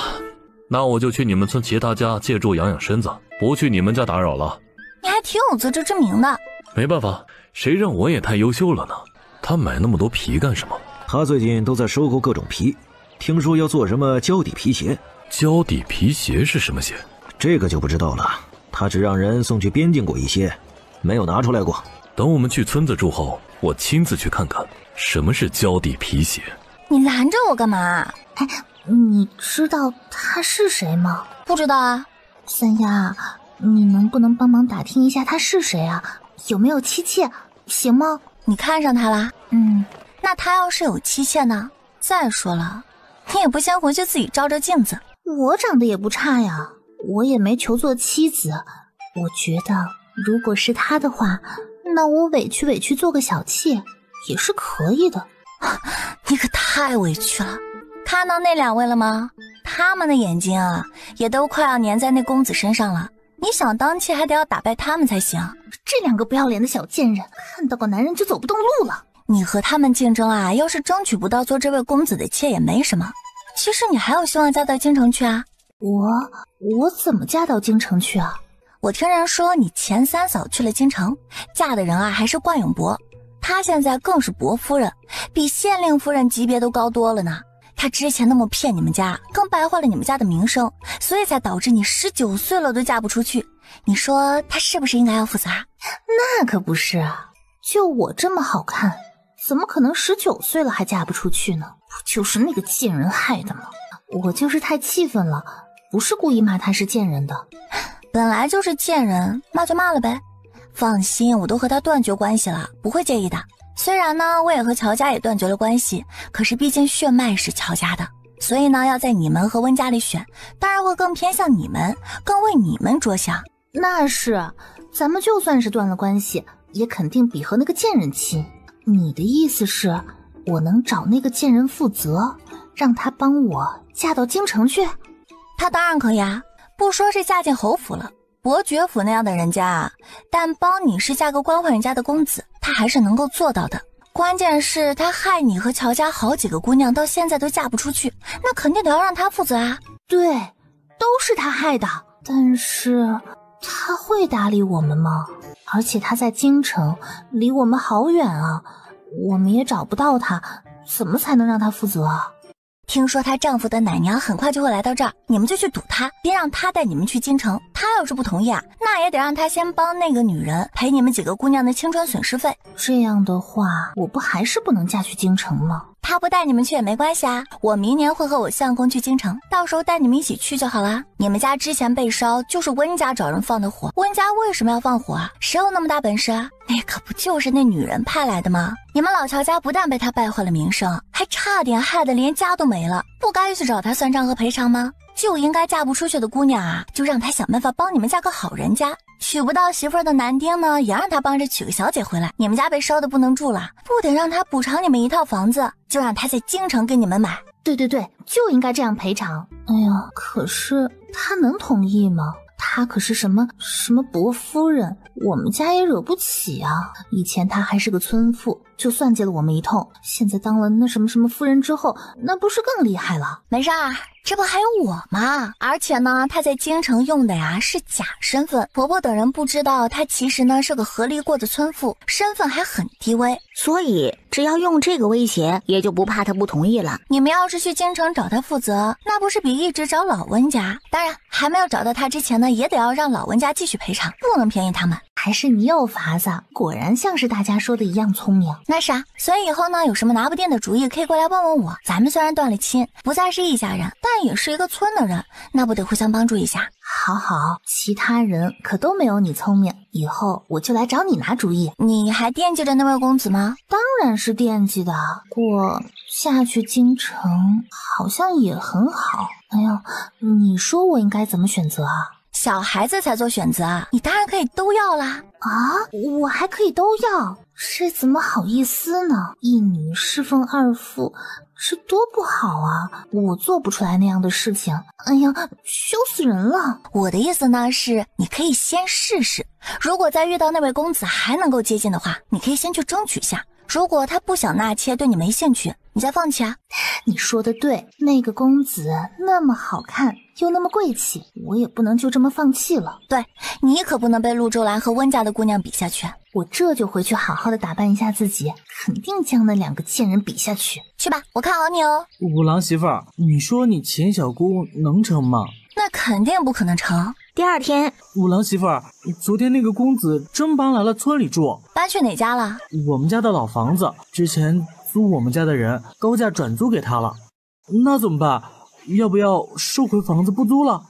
那我就去你们村其他家借住养养身子，不去你们家打扰了。你还挺有自知之明的。没办法，谁让我也太优秀了呢？他买那么多皮干什么？他最近都在收购各种皮，听说要做什么胶底皮鞋。胶底皮鞋是什么鞋？这个就不知道了，他只让人送去边境过一些，没有拿出来过。等我们去村子住后，我亲自去看看什么是胶底皮鞋。你拦着我干嘛？哎，你知道他是谁吗？不知道啊。三丫，你能不能帮忙打听一下他是谁啊？有没有妻妾？行吗？你看上他啦？那他要是有妻妾呢？再说了，你也不先回去自己照照镜子。我长得也不差呀，我也没求做妻子。我觉得如果是他的话，那我委屈委屈做个小妾也是可以的。你可太委屈了。看到那2位了吗？他们的眼睛啊，也都快要粘在那公子身上了。你想当妾还得要打败他们才行。这2个不要脸的小贱人，看到个男人就走不动路了。你和他们竞争啊，要是争取不到做这位公子的妾也没什么。其实你还有希望嫁到京城去啊。我怎么嫁到京城去啊？我听人说你前3嫂去了京城，嫁的人啊还是冠永伯，他现在更是伯夫人，比县令夫人级别都高多了呢。他之前那么骗你们家，更败坏了你们家的名声，所以才导致你19岁了都嫁不出去。你说他是不是应该要负责？那可不是啊，就我这么好看，怎么可能19岁了还嫁不出去呢？不就是那个贱人害的吗？我就是太气愤了，不是故意骂他是贱人的。本来就是贱人，骂就骂了呗。放心，我都和他断绝关系了，不会介意的。虽然呢，我也和乔家也断绝了关系，可是毕竟血脉是乔家的，所以呢，要在你们和温家里选，当然会更偏向你们，更为你们着想。那是，咱们就算是断了关系，也肯定比和那个贱人亲。你的意思是，我能找那个贱人负责，让他帮我嫁到京城去？他当然可以啊，不说是嫁进侯府了，伯爵府那样的人家啊，但帮你是嫁个官宦人家的公子，他还是能够做到的。关键是他害你和乔家好几个姑娘到现在都嫁不出去，那肯定得要让他负责啊。对，都是他害的，但是他会搭理我们吗？而且他在京城，离我们好远啊，我们也找不到他，怎么才能让他负责啊？听说她丈夫的奶娘很快就会来到这儿，你们就去堵她，别让她带你们去京城。她要是不同意啊，那也得让她先帮那个女人赔你们几个姑娘的青春损失费。这样的话，我不还是不能嫁去京城吗？她不带你们去也没关系啊，我明年会和我相公去京城，到时候带你们一起去就好啦。你们家之前被烧，就是温家找人放的火，温家为什么要放火啊？谁有那么大本事啊？那可不就是那女人派来的吗？你们老乔家不但被她败坏了名声，还差点害得连家都没了，不该去找她算账和赔偿吗？就应该嫁不出去的姑娘啊，就让她想办法帮你们嫁个好人家。娶不到媳妇儿的男丁呢，也让他帮着娶个小姐回来。你们家被烧的不能住了，不得让他补偿你们一套房子，就让他在京城给你们买。对，就应该这样赔偿。哎呀，可是他能同意吗？他可是什么伯夫人，我们家也惹不起啊。以前他还是个村妇，就算计了我们一通，现在当了那什么夫人之后，那不是更厉害了？没事儿，这不还有我吗？而且呢，他在京城用的呀是假身份，婆婆等人不知道他其实呢是个合力过的村妇，身份还很低微，所以只要用这个威胁，也就不怕他不同意了。你们要是去京城找他负责，那不是比一直找老温家？当然，还没有找到他之前呢，也得要让老温家继续赔偿，不能便宜他们。还是你有法子，果然像是大家说的一样聪明。那是啊，所以以后呢，有什么拿不定的主意，可以过来问问我。咱们虽然断了亲，不再是一家人，但也是一个村的人，那不得互相帮助一下？好，其他人可都没有你聪明，以后我就来找你拿主意。你还惦记着那位公子吗？当然是惦记的，不过下去京城好像也很好。哎呀，你说我应该怎么选择啊？小孩子才做选择啊，你当然可以都要啦。啊，我还可以都要？这怎么好意思呢？一女侍奉二妇，这多不好啊！我做不出来那样的事情。哎呀，羞死人了！我的意思呢是，你可以先试试，如果再遇到那位公子还能够接近的话，你可以先去争取下。如果他不想纳妾，对你没兴趣，你再放弃啊。你说的对，那个公子那么好看又那么贵气，我也不能就这么放弃了。对，你可不能被陆周兰和温家的姑娘比下去。我这就回去好好的打扮一下自己，肯定将那2个贱人比下去。去吧，我看好你哦。五郎媳妇儿，你说你钱小姑能成吗？那肯定不可能成。第2天，五郎媳妇儿，昨天那个公子真搬来了村里住，搬去哪家了？我们家的老房子，之前租我们家的人高价转租给他了，那怎么办？要不要收回房子不租了？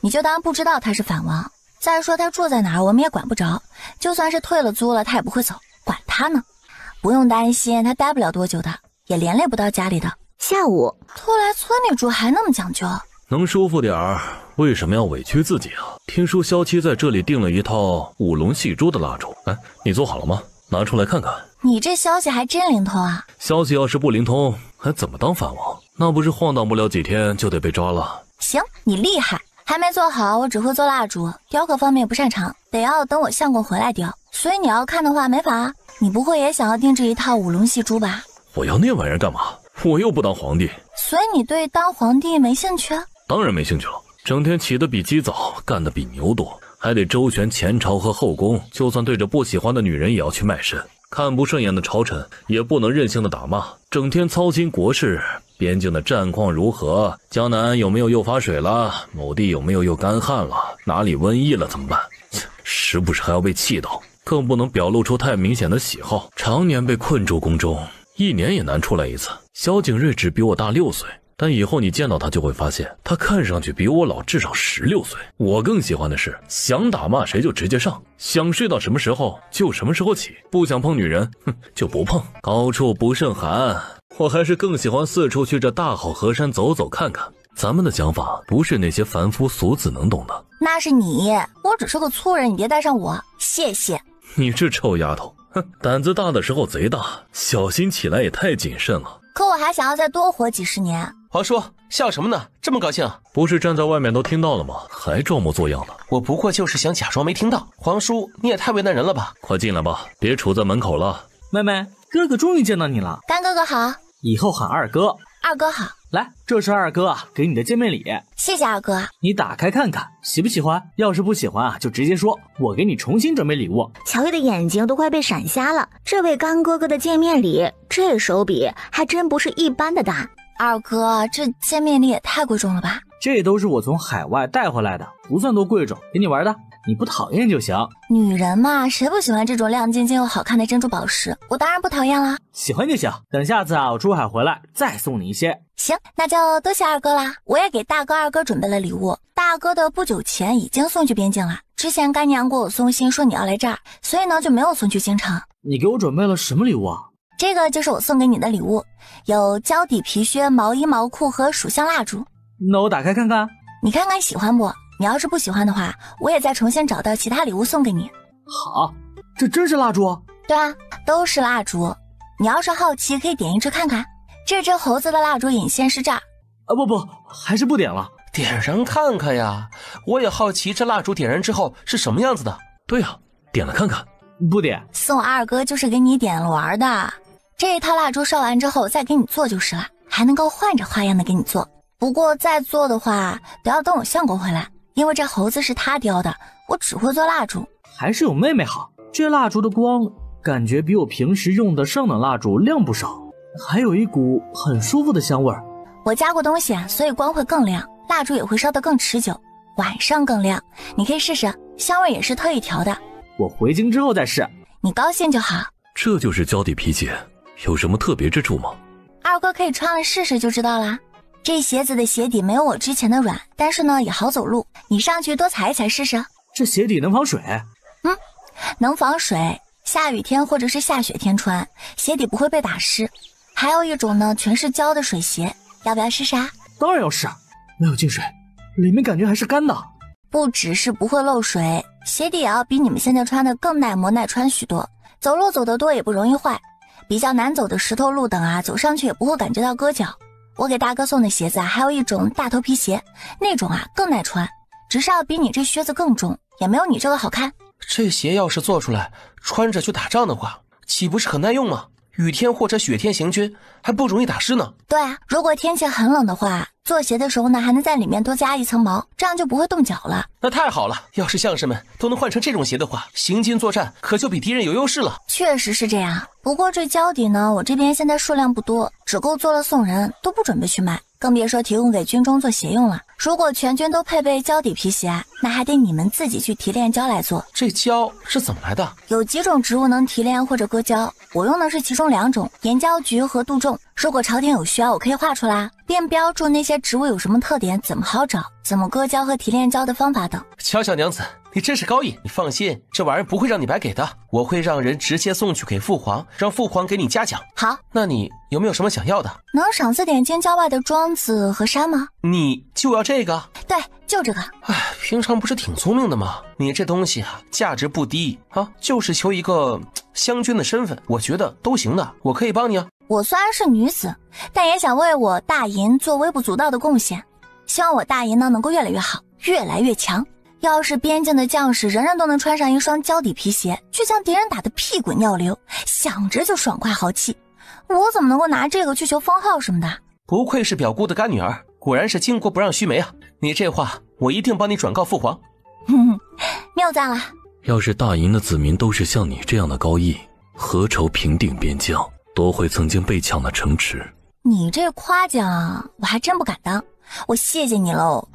你就当不知道他是反王。再说他住在哪儿，我们也管不着。就算是退了租了，他也不会走，管他呢。不用担心，他待不了多久的，也连累不到家里的。下午，拖来村里住还那么讲究，能舒服点儿，为什么要委屈自己啊？听说萧七在这里订了一套舞龙戏珠的蜡烛，哎，你做好了吗？拿出来看看。你这消息还真灵通啊！消息要是不灵通，还怎么当反王？那不是晃荡不了几天就得被抓了？行，你厉害。还没做好，我只会做蜡烛，雕刻方面不擅长，得要等我相公回来雕。所以你要看的话没法。你不会也想要定制一套舞龙戏珠吧？我要那玩意儿干嘛？我又不当皇帝。所以你对当皇帝没兴趣？当然没兴趣了，整天起得比鸡早，干得比牛多，还得周旋前朝和后宫，就算对着不喜欢的女人也要去卖身，看不顺眼的朝臣也不能任性的打骂，整天操心国事。边境的战况如何？江南有没有又发水了？某地有没有又干旱了？哪里瘟疫了怎么办？时不时还要被气到，更不能表露出太明显的喜好，常年被困住宫中，1年也难出来一次。萧景睿只比我大6岁，但以后你见到他就会发现，他看上去比我老至少16岁。我更喜欢的是，想打骂谁就直接上，想睡到什么时候就什么时候起，不想碰女人，就不碰。高处不胜寒。我还是更喜欢四处去这大好河山走走看看。咱们的想法不是那些凡夫俗子能懂的。那是你，我只是个粗人，你别带上我，谢谢。你这臭丫头，胆子大的时候贼大，小心起来也太谨慎了。可我还想要再多活几10年。皇叔，笑什么呢？这么高兴？不是站在外面都听到了吗？还装模作样的。我不过就是想假装没听到。皇叔，你也太为难人了吧？快进来吧，别杵在门口了。妹妹，哥哥终于见到你了。干哥哥好。以后喊二哥。二哥好。来，这是二哥给你的见面礼。谢谢二哥。你打开看看，喜不喜欢？要是不喜欢就直接说，我给你重新准备礼物。乔叶的眼睛都快被闪瞎了。这位干哥哥的见面礼，这手笔还真不是一般的大。二哥，这见面礼也太贵重了吧？这都是我从海外带回来的，不算多贵重，给你玩的，你不讨厌就行。女人嘛，谁不喜欢这种亮晶晶又好看的珍珠宝石？我当然不讨厌啦。喜欢就行，等下次我出海回来再送你一些。行，那就多谢二哥啦。我也给大哥二哥准备了礼物，大哥的不久前已经送去边境了。之前干娘给我送信说你要来这儿，所以呢就没有送去京城。你给我准备了什么礼物啊？这个就是我送给你的礼物，有胶底皮靴、毛衣、毛裤和属香蜡烛。那我打开看看。你看看喜欢不？你要是不喜欢的话，我也再重新找到其他礼物送给你。好，这真是蜡烛？对啊，都是蜡烛。你要是好奇，可以点一支看看。这只猴子的蜡烛引线是这儿。不，还是不点了。点燃看看呀，我也好奇这蜡烛点燃之后是什么样子的。对呀，点了看看。不点。送二哥就是给你点了玩的。这一套蜡烛烧完之后再给你做就是了，还能够换着花样的给你做。不过再做的话，得要等我相公回来，因为这猴子是他雕的，我只会做蜡烛。还是有妹妹好，这蜡烛的光感觉比我平时用的上等蜡烛亮不少，还有一股很舒服的香味儿。我加过东西，所以光会更亮，蜡烛也会烧得更持久，晚上更亮。你可以试试，香味也是特意调的。我回京之后再试。你高兴就好。这就是胶底皮鞋，有什么特别之处吗？二哥可以穿了试试就知道啦。这鞋子的鞋底没有我之前的软，但是呢也好走路，你上去多踩一踩试试。这鞋底能防水？能防水，下雨天或者是下雪天穿，鞋底不会被打湿。还有一种呢，全是胶的水鞋，要不要试试啊？当然要试，没有进水，里面感觉还是干的。不只是不会漏水，鞋底也要比你们现在穿的更耐磨耐穿许多，走路走得多也不容易坏。比较难走的石头路等啊，走上去也不会感觉到硌脚。我给大哥送的鞋子啊，还有一种大头皮鞋，那种啊更耐穿，只是要比你这靴子更重，也没有你这个好看。这鞋要是做出来穿着去打仗的话，岂不是很耐用吗？雨天或者雪天行军还不容易打湿呢。对啊，如果天气很冷的话，做鞋的时候呢，还能在里面多加一层毛，这样就不会冻脚了。那太好了，要是将士们都能换成这种鞋的话，行军作战可就比敌人有优势了。确实是这样，不过这胶底呢，我这边现在数量不多，只够做了送人，都不准备去卖，更别说提供给军中做鞋用了。如果全军都配备胶底皮鞋，那还得你们自己去提炼胶来做。这胶是怎么来的？有几种植物能提炼或者割胶，我用的是其中2种，岩胶菊和杜仲。如果朝廷有需要，我可以画出来，便标注那些植物有什么特点，怎么好找，怎么割胶和提炼胶的方法等。乔小娘子，你真是高义，你放心，这玩意儿不会让你白给的，我会让人直接送去给父皇，让父皇给你嘉奖。好，那你有没有什么想要的？能赏赐点京郊外的庄子和山吗？你就要这个？对，就这个。哎，平常不是挺聪明的吗？你这东西啊，价值不低啊，就是求一个湘军的身份，我觉得都行的，我可以帮你啊。我虽然是女子，但也想为我大营做微不足道的贡献，希望我大营呢能够越来越好，越来越强。要是边境的将士人人都能穿上一双胶底皮鞋，去将敌人打得屁滚尿流，想着就爽快豪气，我怎么能够拿这个去求封号什么的？不愧是表姑的干女儿，果然是巾帼不让须眉啊！你这话我一定帮你转告父皇。谬赞了。要是大营的子民都是像你这样的高义，何愁平定边疆，夺回曾经被抢的城池？你这夸奖我还真不敢当，我谢谢你喽。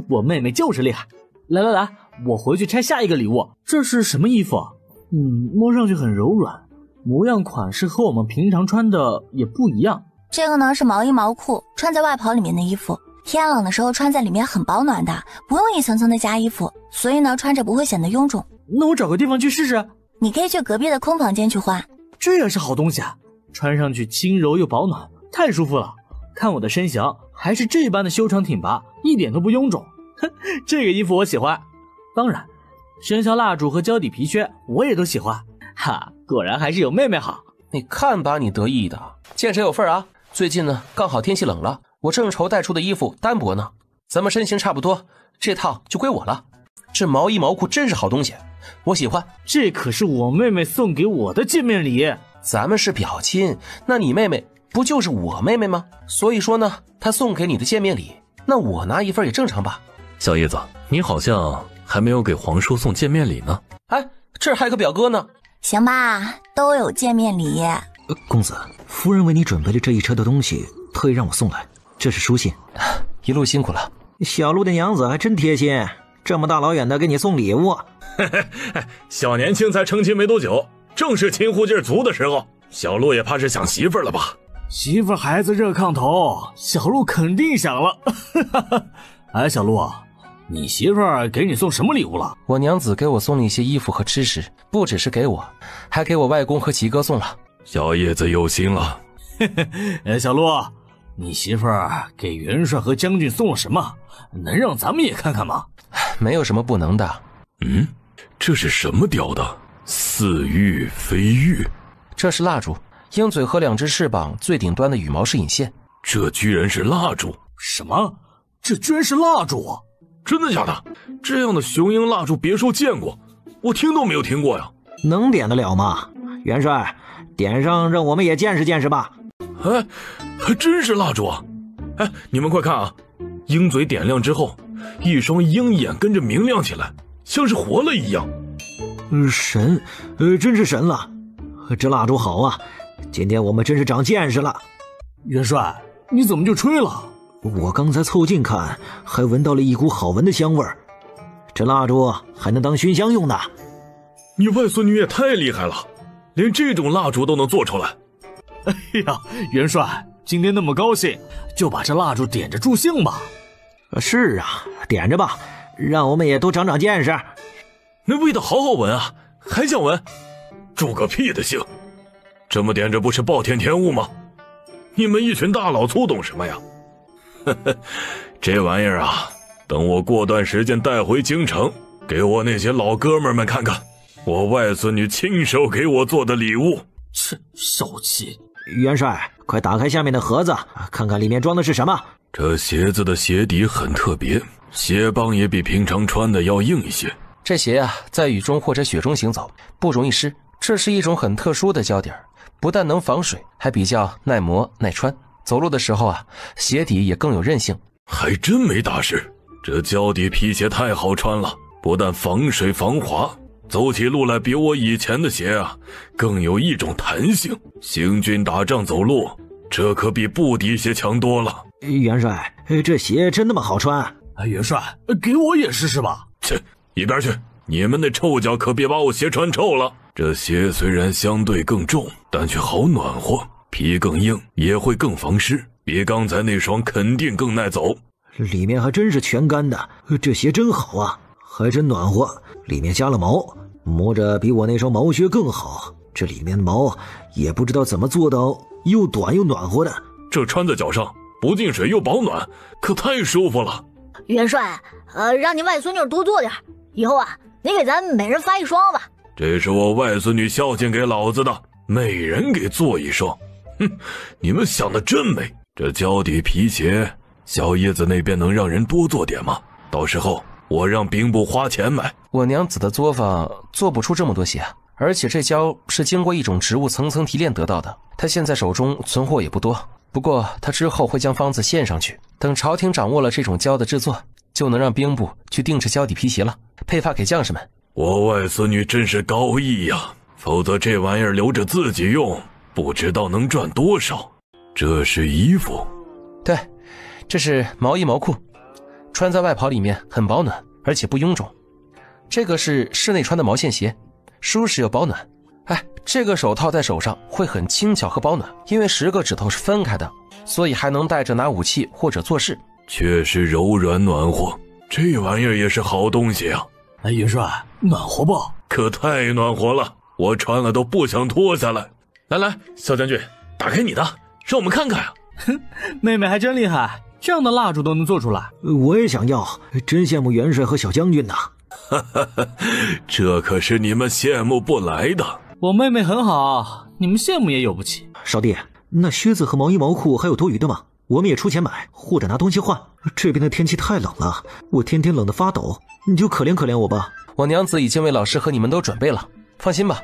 我妹妹就是厉害。来来来，我回去拆下一个礼物。这是什么衣服啊？摸上去很柔软，模样款式和我们平常穿的也不一样。这个呢是毛衣毛裤，穿在外袍里面的衣服，天冷的时候穿在里面很保暖的，不用一层层的加衣服，所以呢穿着不会显得臃肿。那我找个地方去试试。你可以去隔壁的空房间去换。这也是好东西啊，穿上去轻柔又保暖，太舒服了。看我的身形，还是这般的修长挺拔，一点都不臃肿。这个衣服我喜欢。当然，生肖蜡烛和胶底皮靴我也都喜欢。哈，果然还是有妹妹好。你看把你得意的，见谁有份啊？最近呢，刚好天气冷了，我正愁带出的衣服单薄呢。咱们身形差不多，这套就归我了。这毛衣毛裤真是好东西，我喜欢。这可是我妹妹送给我的见面礼。咱们是表亲，那你妹妹不就是我妹妹吗？所以说呢，她送给你的见面礼，那我拿一份也正常吧。小叶子，你好像还没有给皇叔送见面礼呢。哎，这儿还有个表哥呢。行吧，都有见面礼。公子，夫人为你准备了这一车的东西，特意让我送来，这是书信。一路辛苦了。小陆的娘子还真贴心，这么大老远的给你送礼物。小年轻才成亲没多久，正是亲乎劲足的时候，小陆也怕是想媳妇了吧？媳妇孩子热炕头，小陆肯定想了。哎，小陆，你媳妇儿给你送什么礼物了？我娘子给我送了一些衣服和吃食，不只是给我，还给我外公和吉哥送了。小叶子有心了。哎，小陆，你媳妇儿给元帅和将军送了什么？能让咱们也看看吗？没有什么不能的。这是什么雕的？似玉非玉。这是蜡烛，鹰嘴和2只翅膀最顶端的羽毛是引线。这居然是蜡烛？什么？这居然是蜡烛啊！真的假的？这样的雄鹰蜡烛别说见过，我听都没有听过呀。能点得了吗？元帅，点上让我们也见识见识吧。哎，还真是蜡烛啊！哎，你们快看啊，鹰嘴点亮之后，一双鹰眼跟着明亮起来，像是活了一样。神，真是神了！这蜡烛好啊，今天我们真是长见识了。元帅，你怎么就吹了？我刚才凑近看，还闻到了一股好闻的香味儿。这蜡烛还能当熏香用呢。你外孙女也太厉害了，连这种蜡烛都能做出来。哎呀，元帅，今天那么高兴，就把这蜡烛点着助兴吧。是啊，点着吧，让我们也都长长见识。那味道好好闻啊，还想闻？助个屁的兴！这么点着不是暴殄天物吗？你们一群大老粗懂什么呀？这玩意儿啊，等我过段时间带回京城，给我那些老哥们看看，我外孙女亲手给我做的礼物。这小气！元帅，快打开下面的盒子，看看里面装的是什么。这鞋子的鞋底很特别，鞋帮也比平常穿的要硬一些。这鞋啊，在雨中或者雪中行走，不容易湿。这是一种很特殊的胶底儿，不但能防水，还比较耐磨耐穿，走路的时候啊，鞋底也更有韧性。还真没大事，这胶底皮鞋太好穿了，不但防水防滑，走起路来比我以前的鞋啊更有一种弹性。行军打仗走路，这可比布底鞋强多了。元帅，这鞋真那么好穿？元帅，给我也试试吧。切，一边去！你们那臭脚可别把我鞋穿臭了。这鞋虽然相对更重，但却好暖和，皮更硬，也会更防湿，比刚才那双肯定更耐走。里面还真是全干的，这鞋真好啊，还真暖和，里面加了毛，摸着比我那双毛靴更好。这里面的毛也不知道怎么做到又短又暖和的。这穿在脚上不进水又保暖，可太舒服了。元帅，让你外孙女多做点，以后啊，你给咱每人发一双吧。这是我外孙女孝敬给老子的，每人给做一双。哼，你们想的真美。这胶底皮鞋，小叶子那边能让人多做点吗？到时候我让兵部花钱买。我娘子的作坊做不出这么多鞋，而且这胶是经过一种植物层层提炼得到的，她现在手中存货也不多。不过她之后会将方子献上去，等朝廷掌握了这种胶的制作，就能让兵部去定制胶底皮鞋了，配发给将士们。我外孙女真是高义呀，否则这玩意儿留着自己用，不知道能赚多少。这是衣服？对，这是毛衣毛裤，穿在外袍里面很保暖，而且不臃肿。这个是室内穿的毛线鞋，舒适又保暖。这个手套在手上会很轻巧和保暖，因为10个指头是分开的，所以还能带着拿武器或者做事。确实柔软暖和，这玩意儿也是好东西啊。元帅，暖和不？可太暖和了，我穿了都不想脱下来。来，小将军，打开你的，让我们看看啊。哼，妹妹还真厉害，这样的蜡烛都能做出来。我也想要，真羡慕元帅和小将军呐。这可是你们羡慕不来的。我妹妹很好，你们羡慕也有不起。少弟，那靴子和毛衣毛裤还有多余的吗？我们也出钱买，或者拿东西换。这边的天气太冷了，我天天冷得发抖，你就可怜可怜我吧。我娘子已经为老师和你们都准备了，放心吧。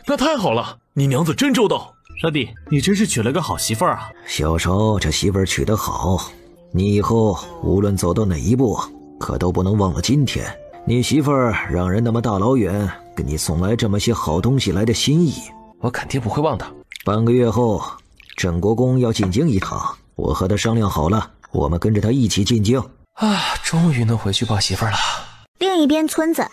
那太好了，你娘子真周到。少弟，你真是娶了个好媳妇儿啊。小仇，这媳妇儿娶得好，你以后无论走到哪一步，可都不能忘了今天你媳妇儿让人那么大老远给你送来这么些好东西来的心意。我肯定不会忘的。半个月后，镇国公要进京一趟，我和他商量好了，我们跟着他一起进京。终于能回去抱媳妇儿了。另一边村子，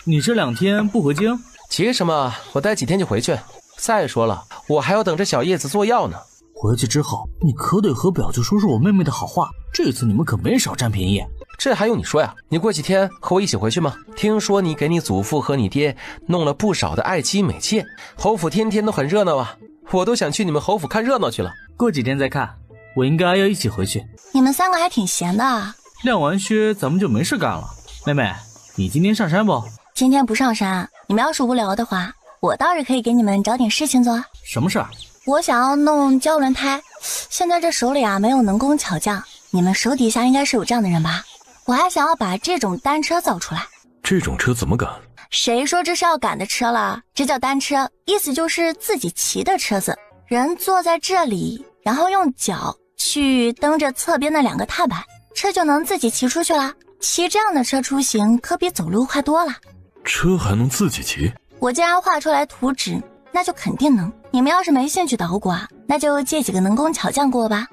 你这2天不回京？急什么？我待几天就回去。再说了，我还要等着小叶子做药呢。回去之后，你可得和表舅说说我妹妹的好话，这次你们可没少占便宜。这还用你说呀？你过几天和我一起回去吗？听说你给你祖父和你爹弄了不少的爱妻美妾，侯府天天都很热闹啊，我都想去你们侯府看热闹去了。过几天再看，我应该要一起回去。你们3个还挺闲的啊。晾完靴咱们就没事干了。妹妹，你今天上山不？今天不上山，你们要是无聊的话，我倒是可以给你们找点事情做。什么事儿？我想要弄胶轮胎，现在这手里啊没有能工巧匠，你们手底下应该是有这样的人吧？我还想要把这种单车造出来。这种车怎么赶？谁说这是要赶的车了？这叫单车，意思就是自己骑的车子，人坐在这里，然后用脚去蹬着侧边的2个踏板，车就能自己骑出去了。骑这样的车出行可比走路快多了。车还能自己骑？我既然画出来图纸，那就肯定能。你们要是没兴趣捣鼓啊，那就借几个能工巧匠过吧。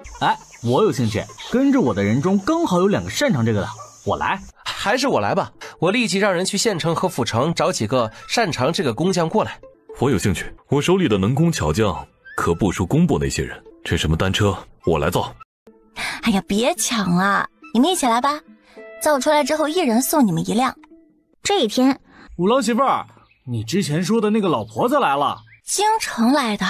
我有兴趣，跟着我的人中刚好有2个擅长这个的，我来。还是我来吧，我立即让人去县城和府城找几个擅长这个工匠过来。我有兴趣，我手里的能工巧匠可不输工部那些人。这什么单车，我来造。哎呀，别抢了，你们一起来吧。造出来之后，一人送你们1辆。这一天，五郎媳妇儿，你之前说的那个老婆子来了。京城来的，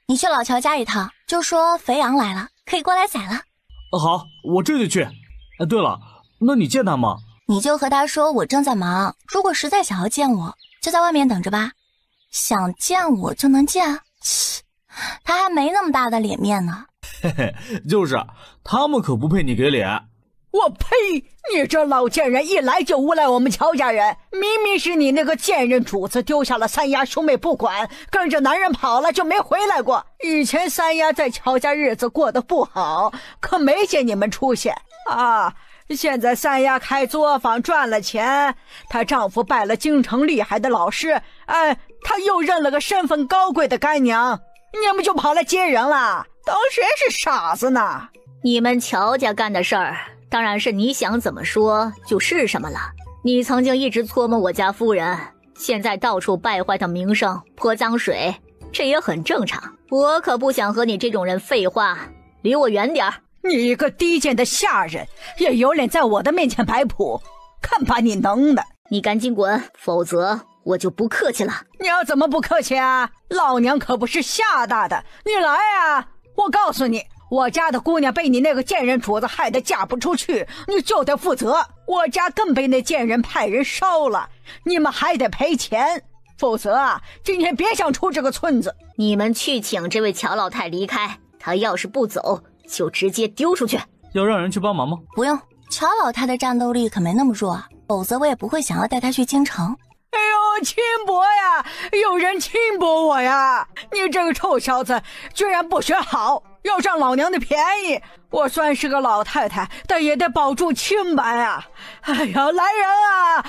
你去老乔家一趟，就说肥羊来了，可以过来宰了。好，我这就去。对了，那你见他吗？你就和他说我正在忙，如果实在想要见我，就在外面等着吧。想见我就能见？切，他还没那么大的脸面呢。嘿嘿，就是，他们可不配你给脸。我呸！你这老贱人一来就诬赖我们乔家人，明明是你那个贱人主子丢下了三丫兄妹不管，跟着男人跑了就没回来过。以前三丫在乔家日子过得不好，可没见你们出现啊。现在三丫开作坊赚了钱，她丈夫拜了京城厉害的老师，她又认了个身份高贵的干娘，你们就跑来接人了，当谁是傻子呢？你们乔家干的事儿，当然是你想怎么说就是什么了。你曾经一直搓磨我家夫人，现在到处败坏她名声，泼脏水，这也很正常。我可不想和你这种人废话，离我远点儿。你一个低贱的下人，也有脸在我的面前摆谱，看把你能的！你赶紧滚，否则我就不客气了。你要怎么不客气啊？老娘可不是吓大的，你来啊！我告诉你，我家的姑娘被你那个贱人主子害得嫁不出去，你就得负责。我家更被那贱人派人烧了，你们还得赔钱，否则啊，今天别想出这个村子。你们去请这位乔老太离开，她要是不走，就直接丢出去。要让人去帮忙吗？不用，乔老太的战斗力可没那么弱，否则我也不会想要带她去京城。哎呦，轻薄呀！有人轻薄我呀！你这个臭小子，居然不学好，要占老娘的便宜！我算是个老太太，但也得保住清白啊！哎呀，来人啊！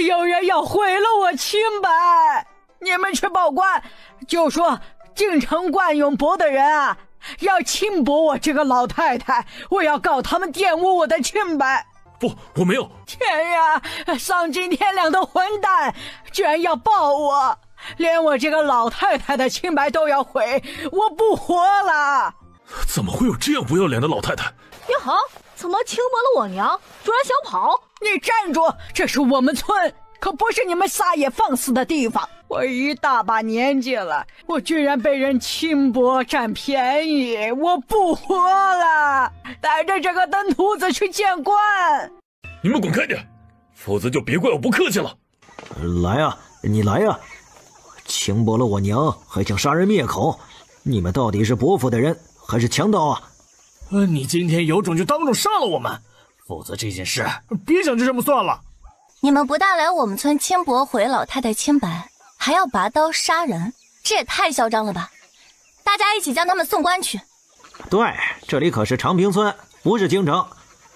有人要毁了我清白！你们去报官，就说京城惯用博的人啊，要轻薄我这个老太太，我要告他们玷污我的清白。不，我没有。天呀，丧尽天良的混蛋，居然要报我，连我这个老太太的清白都要毁，我不活了！怎么会有这样不要脸的老太太？你好，怎么轻薄了我娘，居然想跑？你站住！这是我们村，可不是你们撒野放肆的地方。我一大把年纪了，我居然被人轻薄占便宜，我不活了！带着这个登徒子去见官！你们滚开点，否则就别怪我不客气了。来啊，你来啊！轻薄了我娘，还想杀人灭口，你们到底是伯府的人还是强盗啊？你今天有种就当众杀了我们，否则这件事别想就这么算了。你们不但来我们村轻薄毁老太太清白，还要拔刀杀人，这也太嚣张了吧！大家一起将他们送官去。对，这里可是长平村，不是京城，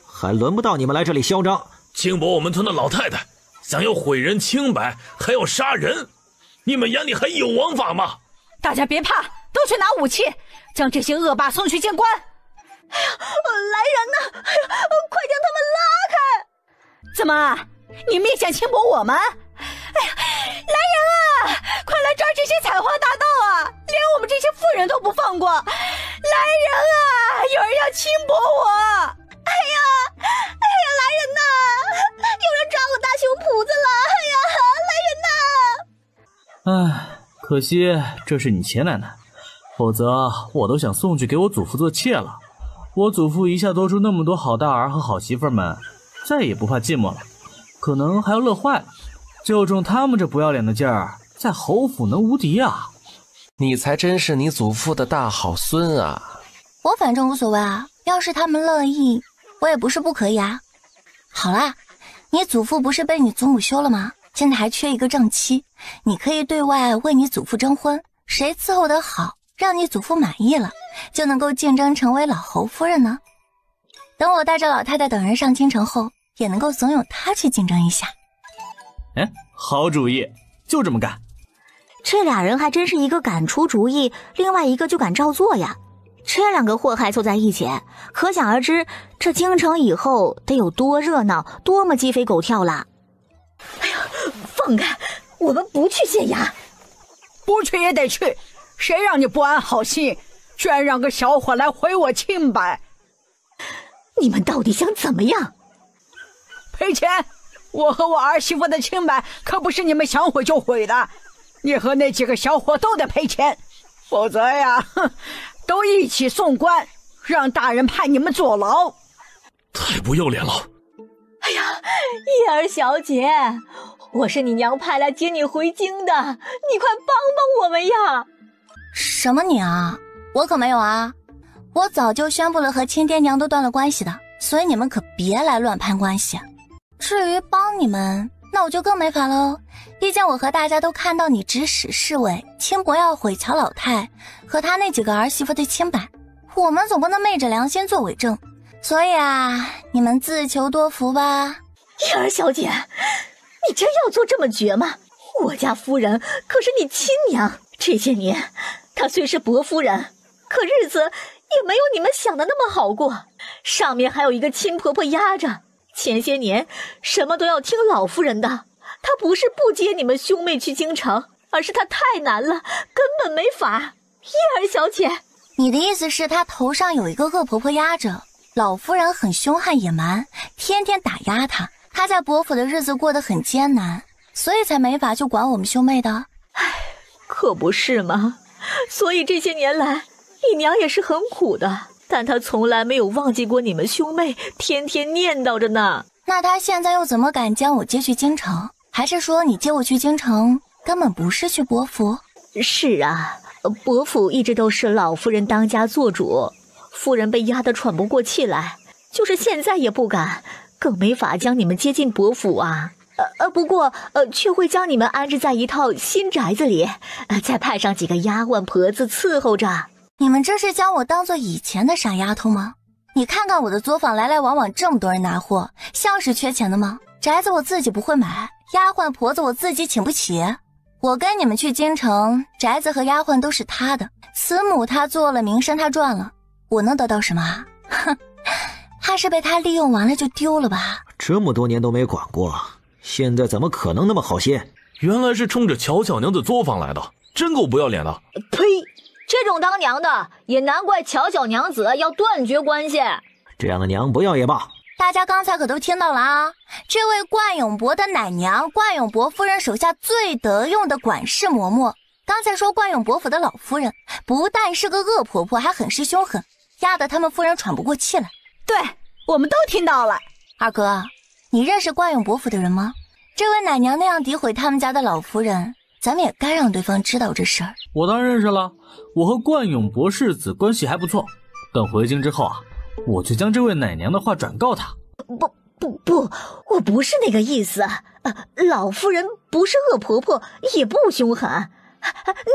还轮不到你们来这里嚣张。轻薄我们村的老太太，想要毁人清白，还要杀人，你们眼里还有王法吗？大家别怕，都去拿武器，将这些恶霸送去见官。哎呀，来人呐！哎呀，快将他们拉开！怎么，你们也想轻薄我们？哎呀，来人啊！快来抓这些采花大盗啊！连我们这些妇人都不放过！来人啊！有人要轻薄我！哎呀，来人呐！有人抓我大胸脯子了！哎呀，来人呐！唉，可惜这是你钱奶奶，否则我都想送去给我祖父做妾了。我祖父一下多出那么多好大儿和好媳妇们，再也不怕寂寞了，可能还要乐坏了。就冲他们这不要脸的劲儿，在侯府能无敌啊！你才真是你祖父的大好孙啊！我反正无所谓啊，要是他们乐意，我也不是不可以啊。好啦，你祖父不是被你祖母休了吗？现在还缺一个正妻，你可以对外为你祖父征婚，谁伺候得好，让你祖父满意了，就能够竞争成为老侯夫人呢。等我带着老太太等人上京城后，也能够怂恿她去竞争一下。哎，好主意，就这么干。这俩人还真是一个敢出主意，另外一个就敢照做呀。这两个祸害凑在一起，可想而知，这京城以后得有多热闹，多么鸡飞狗跳了。哎呀，放开！我们不去县衙。不去也得去，谁让你不安好心，居然让个小伙来毁我清白！你们到底想怎么样？赔钱！我和我儿媳妇的清白可不是你们想毁就毁的，你和那几个小伙都得赔钱，否则呀，都一起送官，让大人判你们坐牢。太不要脸了！哎呀，叶儿小姐，我是你娘派来接你回京的，你快帮帮我们呀！什么你啊？我可没有啊！我早就宣布了和亲爹娘都断了关系的，所以你们可别来乱攀关系。至于帮你们，那我就更没法喽。毕竟我和大家都看到你指使侍卫轻薄要毁乔老太和他那几个儿媳妇的清白，我们总不能昧着良心做伪证。所以啊，你们自求多福吧。燕儿小姐，你真要做这么绝吗？我家夫人可是你亲娘，这些年她虽是薄夫人，可日子也没有你们想的那么好过，上面还有一个亲婆婆压着，前些年什么都要听老夫人的。她不是不接你们兄妹去京城，而是她太难了，根本没法。叶儿小姐，你的意思是她头上有一个恶婆婆压着，老夫人很凶悍野蛮，天天打压她，她在伯府的日子过得很艰难，所以才没法就管我们兄妹的。唉，可不是吗？所以这些年来你娘也是很苦的，但她从来没有忘记过你们兄妹，天天念叨着呢。那她现在又怎么敢将我接去京城？还是说你接我去京城根本不是去伯府？是啊，伯府一直都是老夫人当家做主，夫人被压得喘不过气来，就是现在也不敢，更没法将你们接进伯府啊。不过却会将你们安置在一套新宅子里，再派上几个丫鬟婆子伺候着。你们这是将我当做以前的傻丫头吗？你看看我的作坊来来往往这么多人拿货，像是缺钱的吗？宅子我自己不会买，丫鬟婆子我自己请不起。我跟你们去京城，宅子和丫鬟都是他的，慈母他做了，名声他赚了，我能得到什么？哼，他是被他利用完了就丢了吧？这么多年都没管过，现在怎么可能那么好心？原来是冲着乔小娘子作坊来的，真够不要脸的。呸！这种当娘的，也难怪乔小娘子要断绝关系。这样的娘不要也罢。大家刚才可都听到了啊！这位冠永伯的奶娘，冠永伯夫人手下最得用的管事嬷嬷，刚才说冠永伯府的老夫人不但是个恶婆婆，还很是凶狠，压得他们夫人喘不过气来。对，我们都听到了。二哥，你认识冠永伯府的人吗？这位奶娘那样诋毁他们家的老夫人，咱们也该让对方知道这事儿。我当然认识了，我和冠永伯世子关系还不错。等回京之后啊，我就将这位奶娘的话转告他。不，我不是那个意思。老夫人不是恶婆婆，也不凶狠。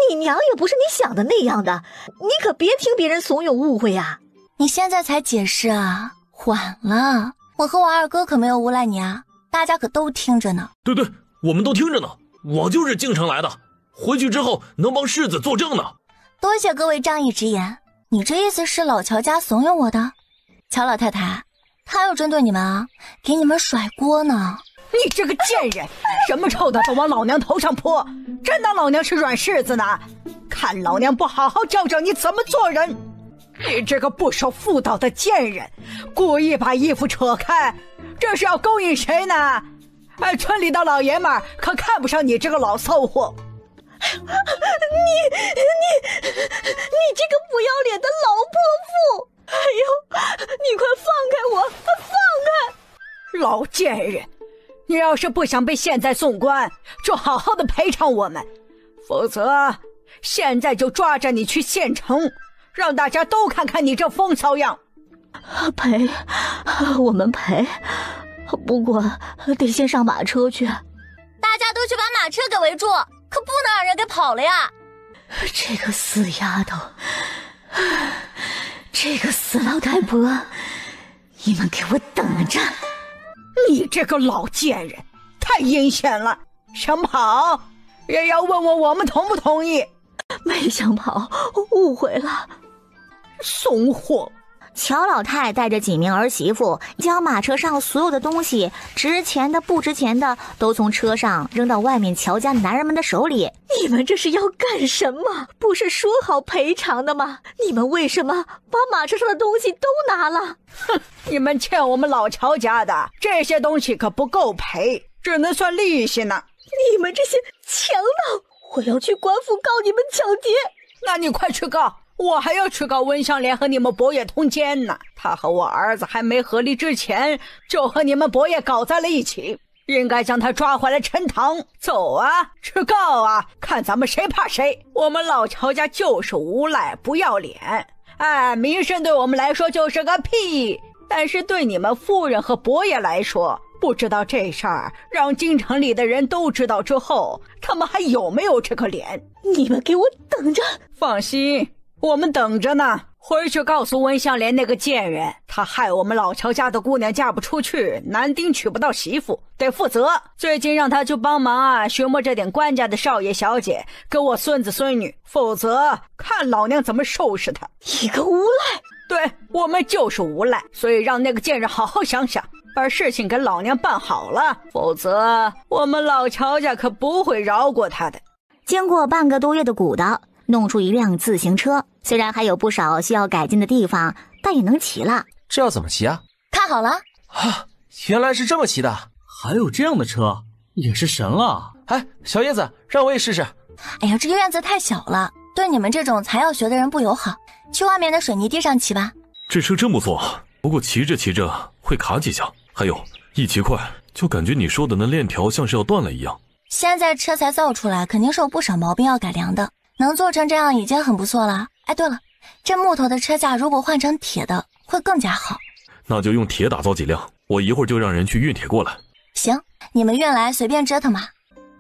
你娘也不是你想的那样的，你可别听别人怂恿误会呀。你现在才解释啊，晚了。我和我二哥可没有诬赖你啊，大家可都听着呢。对，我们都听着呢。我就是京城来的，回去之后能帮世子作证呢。多谢各位仗义直言。你这意思是老乔家怂恿我的？乔老太太，他又针对你们啊，给你们甩锅呢。你这个贱人，什么臭的都往老娘头上泼，真当老娘是软柿子呢？看老娘不好好教教你怎么做人！你这个不守妇道的贱人，故意把衣服扯开，这是要勾引谁呢？村里的老爷们儿可看不上你这个老骚货。你这个不要脸的老泼妇！哎呦，你快放开我，放开！老贱人，你要是不想被现在送官，就好好的赔偿我们，否则现在就抓着你去县城，让大家都看看你这风骚样。赔，我们赔，不过得先上马车去。大家都去把马车给围住，可不能让人给跑了呀！这个死丫头，这个死老太婆，你们给我等着！你这个老贱人，太阴险了！想跑也要问问我们同不同意。没想跑，误会了。怂货！乔老太带着几名儿媳妇，将马车上所有的东西，值钱的不值钱的，都从车上扔到外面乔家男人们的手里。你们这是要干什么？不是说好赔偿的吗？你们为什么把马车上的东西都拿了？哼，你们欠我们老乔家的这些东西可不够赔，只能算利息呢。你们这些强盗，我要去官府告你们抢劫。那你快去告！我还要去告温香莲和你们伯爷通奸呢。他和我儿子还没和离之前，就和你们伯爷搞在了一起，应该将他抓回来陈堂。走啊，去告啊，看咱们谁怕谁！我们老乔家就是无赖不要脸，名声对我们来说就是个屁，但是对你们夫人和伯爷来说，不知道这事儿让京城里的人都知道之后，他们还有没有这个脸？你们给我等着！放心，我们等着呢。回去告诉温香莲那个贱人，他害我们老乔家的姑娘嫁不出去，男丁娶不到媳妇，得负责。最近让他去帮忙寻摸这点官家的少爷小姐，跟我孙子孙女，否则看老娘怎么收拾他。一个无赖！对，我们就是无赖，所以让那个贱人好好想想，把事情给老娘办好了，否则我们老乔家可不会饶过他的。经过半个多月的鼓捣，弄出一辆自行车，虽然还有不少需要改进的地方，但也能骑了。这要怎么骑啊？看好了啊，原来是这么骑的，还有这样的车，也是神了。哎，小叶子，让我也试试。哎呀，这个院子太小了，对你们这种才要学的人不友好，去外面的水泥地上骑吧。这车真不错，不过骑着骑着会卡几下，还有一骑快就感觉你说的那链条像是要断了一样。现在车才造出来，肯定是有不少毛病要改良的，能做成这样已经很不错了。哎，对了，这木头的车架如果换成铁的会更加好。那就用铁打造几辆，我一会儿就让人去运铁过来。行，你们运来随便折腾吧。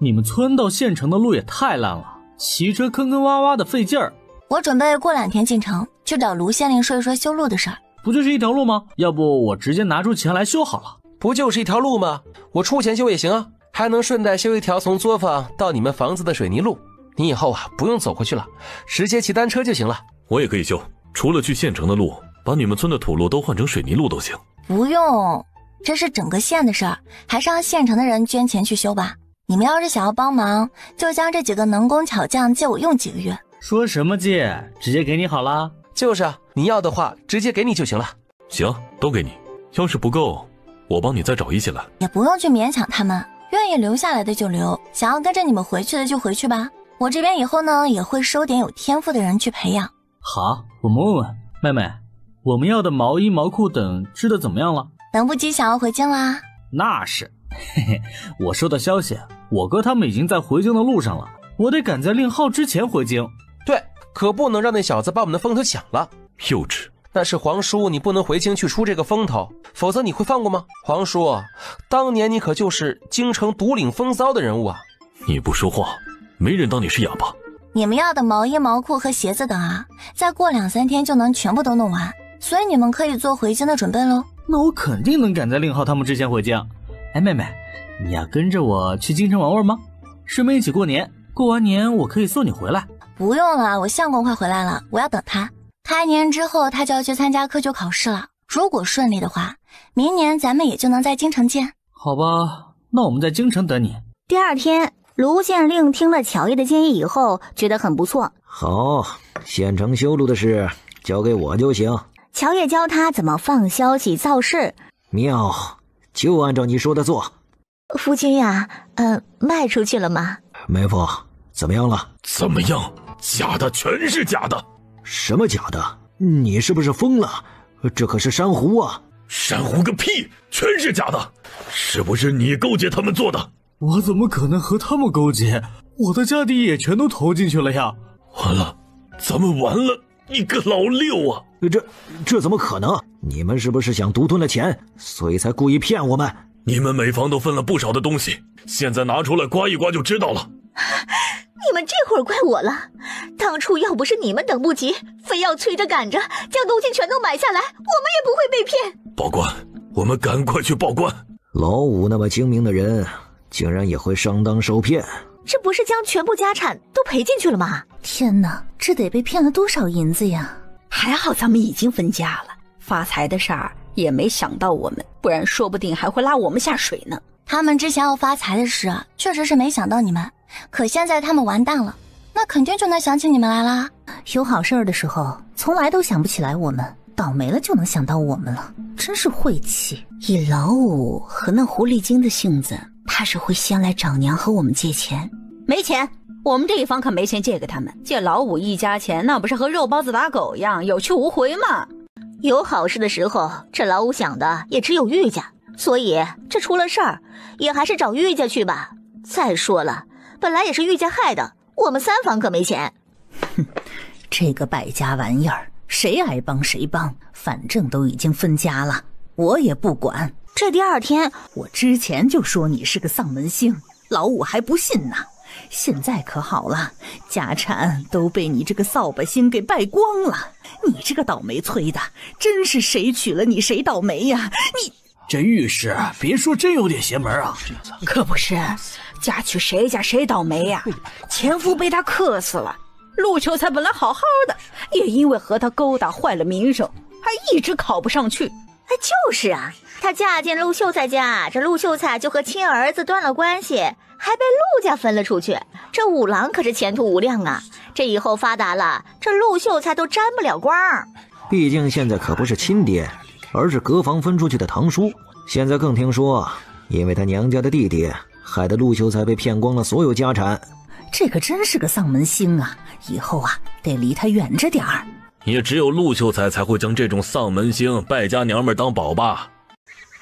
你们村到县城的路也太烂了，骑车坑坑洼洼的费劲儿。我准备过2天进城，去找卢县令说一说修路的事儿。不就是一条路吗？要不我直接拿出钱来修好了。不就是一条路吗？我出钱修也行啊，还能顺带修一条从作坊到你们房子的水泥路。你以后不用走回去了，直接骑单车就行了。我也可以修，除了去县城的路，把你们村的土路都换成水泥路都行。不用，这是整个县的事儿，还是让县城的人捐钱去修吧。你们要是想要帮忙，就将这几个能工巧匠借我用几个月。说什么借？直接给你好啦。就是啊，你要的话直接给你就行了。行，都给你。要是不够，我帮你再找一些来。也不用去勉强他们，愿意留下来的就留，想要跟着你们回去的就回去吧。我这边以后呢，也会收点有天赋的人去培养。好，我们问问妹妹，我们要的毛衣毛裤等织的怎么样了？等不及想要回京啦。那是，嘿嘿，我收到消息，我哥他们已经在回京的路上了，我得赶在令号之前回京。对，可不能让那小子把我们的风头抢了。幼稚。那是皇叔，你不能回京去出这个风头，否则你会放过吗？皇叔，当年你可就是京城独领风骚的人物啊。你不说话，没人当你是哑巴。你们要的毛衣毛裤和鞋子等啊，再过2-3天就能全部都弄完，所以你们可以做回京的准备咯。那我肯定能赶在令号他们之前回京。哎，妹妹，你要跟着我去京城玩玩吗？顺便一起过年，过完年我可以送你回来。不用了，我相公快回来了，我要等他。开年之后他就要去参加科举考试了，如果顺利的话，明年咱们也就能在京城见。好吧，那我们在京城等你。第2天，卢县令听了乔爷的建议以后，觉得很不错。好，县城修路的事交给我就行。乔爷教他怎么放消息造势。妙，就按照你说的做。夫君呀，卖出去了吗？媒婆，怎么样了？怎么样？假的，全是假的。什么假的？你是不是疯了？这可是珊瑚啊！珊瑚个屁，全是假的！是不是你勾结他们做的？我怎么可能和他们勾结？我的家底也全都投进去了呀！完了，咱们完了，一个老六啊！这怎么可能？你们是不是想独吞了钱，所以才故意骗我们？你们每房都分了不少的东西，现在拿出来刮一刮就知道了。你们这会儿怪我了，当初要不是你们等不及，非要催着赶着将东西全都买下来，我们也不会被骗。报官，我们赶快去报官。老五那么精明的人，竟然也会上当受骗，这不是将全部家产都赔进去了吗？天哪，这得被骗了多少银子呀！还好咱们已经分家了，发财的事儿也没想到我们，不然说不定还会拉我们下水呢。他们之前要发财的事确实是没想到你们，可现在他们完蛋了，那肯定就能想起你们来啦。有好事儿的时候从来都想不起来我们，倒霉了就能想到我们了，真是晦气。以老五和那狐狸精的性子，他是会先来找娘和我们借钱。没钱，我们这一方可没钱借给他们，借老五一家钱，那不是和肉包子打狗一样，有去无回吗？有好事的时候，这老五想的也只有玉家，所以这出了事儿也还是找玉家去吧。再说了，本来也是玉家害的，我们3房可没钱。哼，这个败家玩意儿，谁爱帮谁帮，反正都已经分家了。我也不管。这第二天，我之前就说你是个丧门星，老五还不信呢。现在可好了，家产都被你这个扫把星给败光了。你这个倒霉催的，真是谁娶了你谁倒霉呀！你这御史别说真有点邪门啊。可不是，嫁娶谁家谁倒霉呀。前夫被他克死了，陆秀才本来好好的，也因为和他勾搭坏了名声，还一直考不上去。就是啊，她嫁进陆秀才家，这陆秀才就和亲儿子断了关系，还被陆家分了出去。这五郎可是前途无量啊，这以后发达了，这陆秀才都沾不了光。毕竟现在可不是亲爹，而是隔房分出去的堂叔。现在更听说，因为他娘家的弟弟，害得陆秀才被骗光了所有家产。这可真是个丧门星啊，以后啊得离他远着点儿。也只有陆秀才才会将这种丧门星败家娘们当宝吧。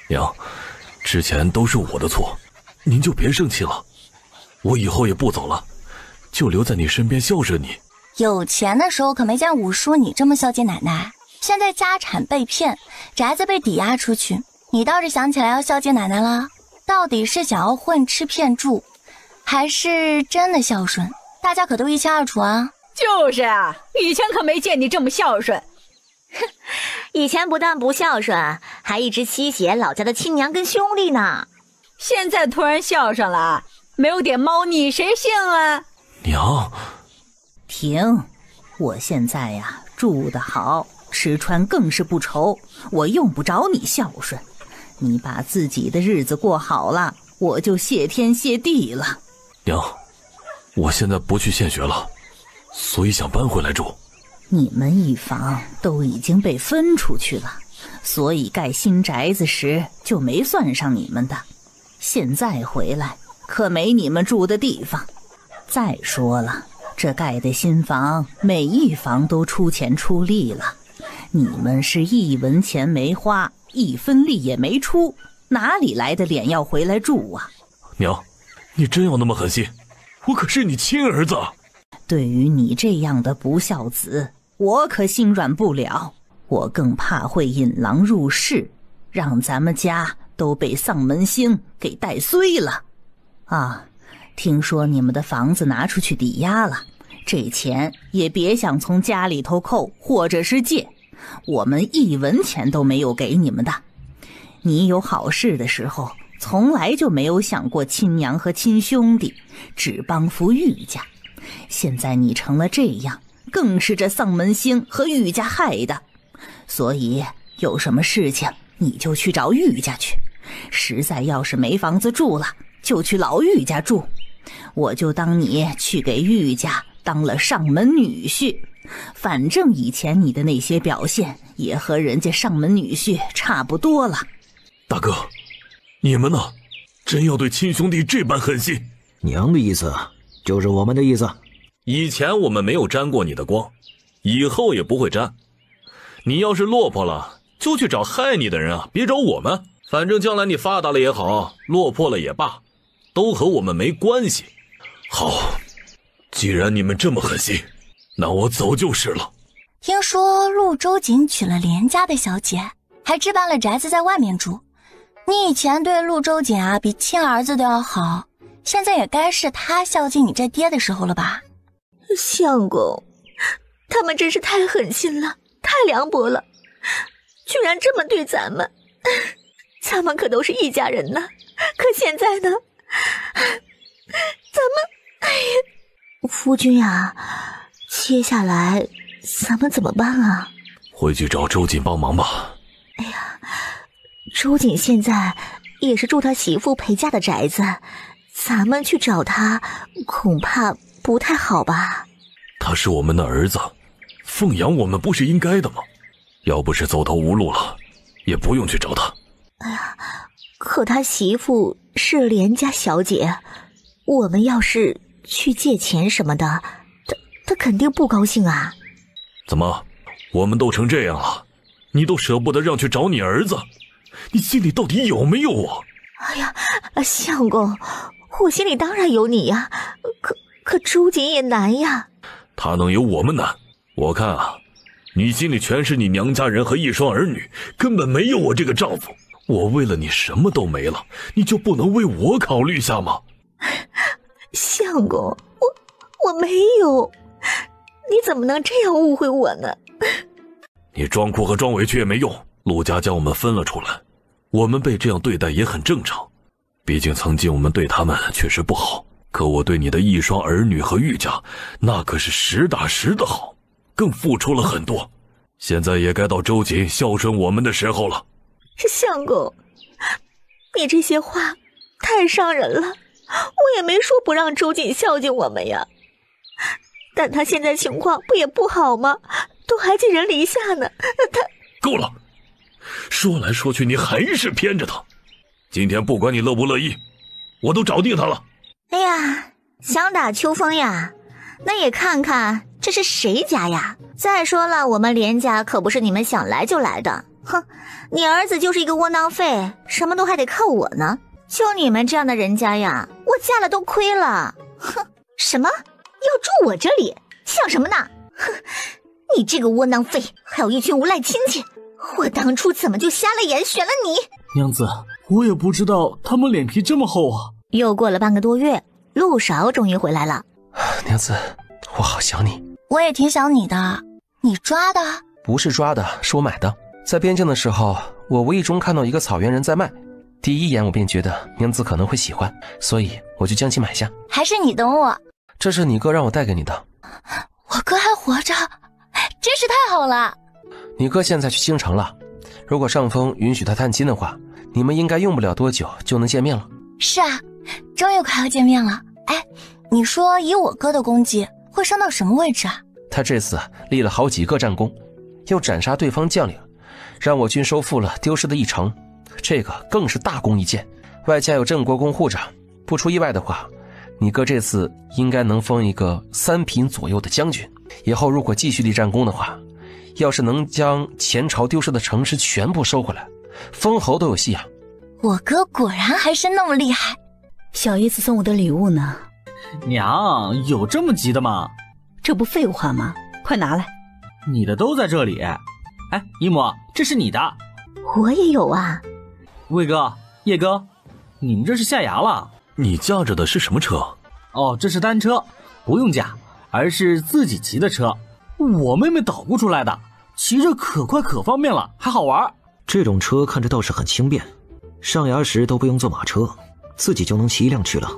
娘，之前都是我的错，您就别生气了。我以后也不走了，就留在你身边孝顺你。有钱的时候可没见五叔你这么孝敬奶奶，现在家产被骗，宅子被抵押出去，你倒是想起来要孝敬奶奶了？到底是想要混吃骗住，还是真的孝顺？大家可都一清二楚啊。就是啊，以前可没见你这么孝顺。哼，以前不但不孝顺，还一直吸血老家的亲娘跟兄弟呢。现在突然孝上了，没有点猫腻谁信啊？娘，停！我现在呀住得好，吃穿更是不愁，我用不着你孝顺。你把自己的日子过好了，我就谢天谢地了。娘，我现在不去献学了，所以想搬回来住。你们一房都已经被分出去了，所以盖新宅子时就没算上你们的。现在回来可没你们住的地方。再说了，这盖的新房每一房都出钱出力了，你们是一文钱没花，一分力也没出，哪里来的脸要回来住啊？娘，你真要那么狠心？我可是你亲儿子。对于你这样的不孝子，我可心软不了。我更怕会引狼入室，让咱们家都被丧门星给带衰了。啊，听说你们的房子拿出去抵押了，这钱也别想从家里头扣或者是借，我们一文钱都没有给你们的。你有好事的时候，从来就没有想过亲娘和亲兄弟，只帮扶玉家。现在你成了这样，更是这丧门星和玉家害的。所以有什么事情你就去找玉家去，实在要是没房子住了，就去老玉家住。我就当你去给玉家当了上门女婿，反正以前你的那些表现也和人家上门女婿差不多了。大哥，你们呢？真要对亲兄弟这般狠心？娘的意思就是我们的意思。以前我们没有沾过你的光，以后也不会沾。你要是落魄了，就去找害你的人啊，别找我们。反正将来你发达了也好，落魄了也罢，都和我们没关系。好，既然你们这么狠心，那我走就是了。听说陆周瑾娶了连家的小姐，还置办了宅子在外面住。你以前对陆周瑾啊比亲儿子都要好，现在也该是他孝敬你这爹的时候了吧？相公，他们真是太狠心了，太凉薄了，居然这么对咱们。咱们可都是一家人呢，可现在呢，咱们，哎呀，夫君啊，接下来咱们怎么办啊？回去找周瑾帮忙吧。哎呀，周瑾现在也是住他媳妇陪嫁的宅子，咱们去找他恐怕不太好吧？他是我们的儿子，奉养我们不是应该的吗？要不是走投无路了，也不用去找他。哎呀，可他媳妇是连家小姐，我们要是去借钱什么的，他肯定不高兴啊。怎么，我们都成这样了，你都舍不得让去找你儿子，你心里到底有没有我？哎呀，相公，我心里当然有你呀，可周瑾也难呀。他能有我们难？我看啊，你心里全是你娘家人和一双儿女，根本没有我这个丈夫。我为了你什么都没了，你就不能为我考虑下吗？相公，我没有，你怎么能这样误会我呢？你装哭和装委屈也没用，陆家将我们分了出来，我们被这样对待也很正常。毕竟曾经我们对他们确实不好，可我对你的一双儿女和玉家，那可是实打实的好，更付出了很多。现在也该到周瑾孝顺我们的时候了。相公，你这些话太伤人了，我也没说不让周瑾孝敬我们呀。但他现在情况不也不好吗？都还寄人篱下呢。他够了，说来说去你还是偏着他。今天不管你乐不乐意，我都找定他了。哎呀，想打秋风呀？那也看看这是谁家呀？再说了，我们连家可不是你们想来就来的。哼，你儿子就是一个窝囊废，什么都还得靠我呢。就你们这样的人家呀，我嫁了都亏了。哼，什么要住我这里？想什么呢？哼，你这个窝囊废，还有一群无赖亲戚，我当初怎么就瞎了眼选了你？娘子，我也不知道他们脸皮这么厚啊。又过了半个多月，陆勺终于回来了。娘子，我好想你。我也挺想你的。你抓的？不是抓的，是我买的。在边境的时候，我无意中看到一个草原人在卖，第一眼我便觉得娘子可能会喜欢，所以我就将其买下。还是你等我？这是你哥让我带给你的。我哥还活着，真是太好了。你哥现在去京城了，如果上峰允许他探亲的话，你们应该用不了多久就能见面了。是啊，终于快要见面了。哎，你说以我哥的功绩会升到什么位置啊？他这次立了好几个战功，又斩杀对方将领，让我军收复了丢失的一城，这个更是大功一件。外加有镇国公护着，不出意外的话，你哥这次应该能封一个3品左右的将军。以后如果继续立战功的话，要是能将前朝丢失的城市全部收回来，封侯都有戏啊。我哥果然还是那么厉害。小姨子送我的礼物呢？娘，有这么急的吗？这不废话吗？快拿来。你的都在这里。哎，姨母，这是你的。我也有啊。魏哥、叶哥，你们这是下衙了。你驾着的是什么车？哦，这是单车，不用驾，而是自己骑的车。我妹妹捣鼓出来的，骑着可快可方便了，还好玩。这种车看着倒是很轻便，上衙时都不用坐马车，自己就能骑一辆去了。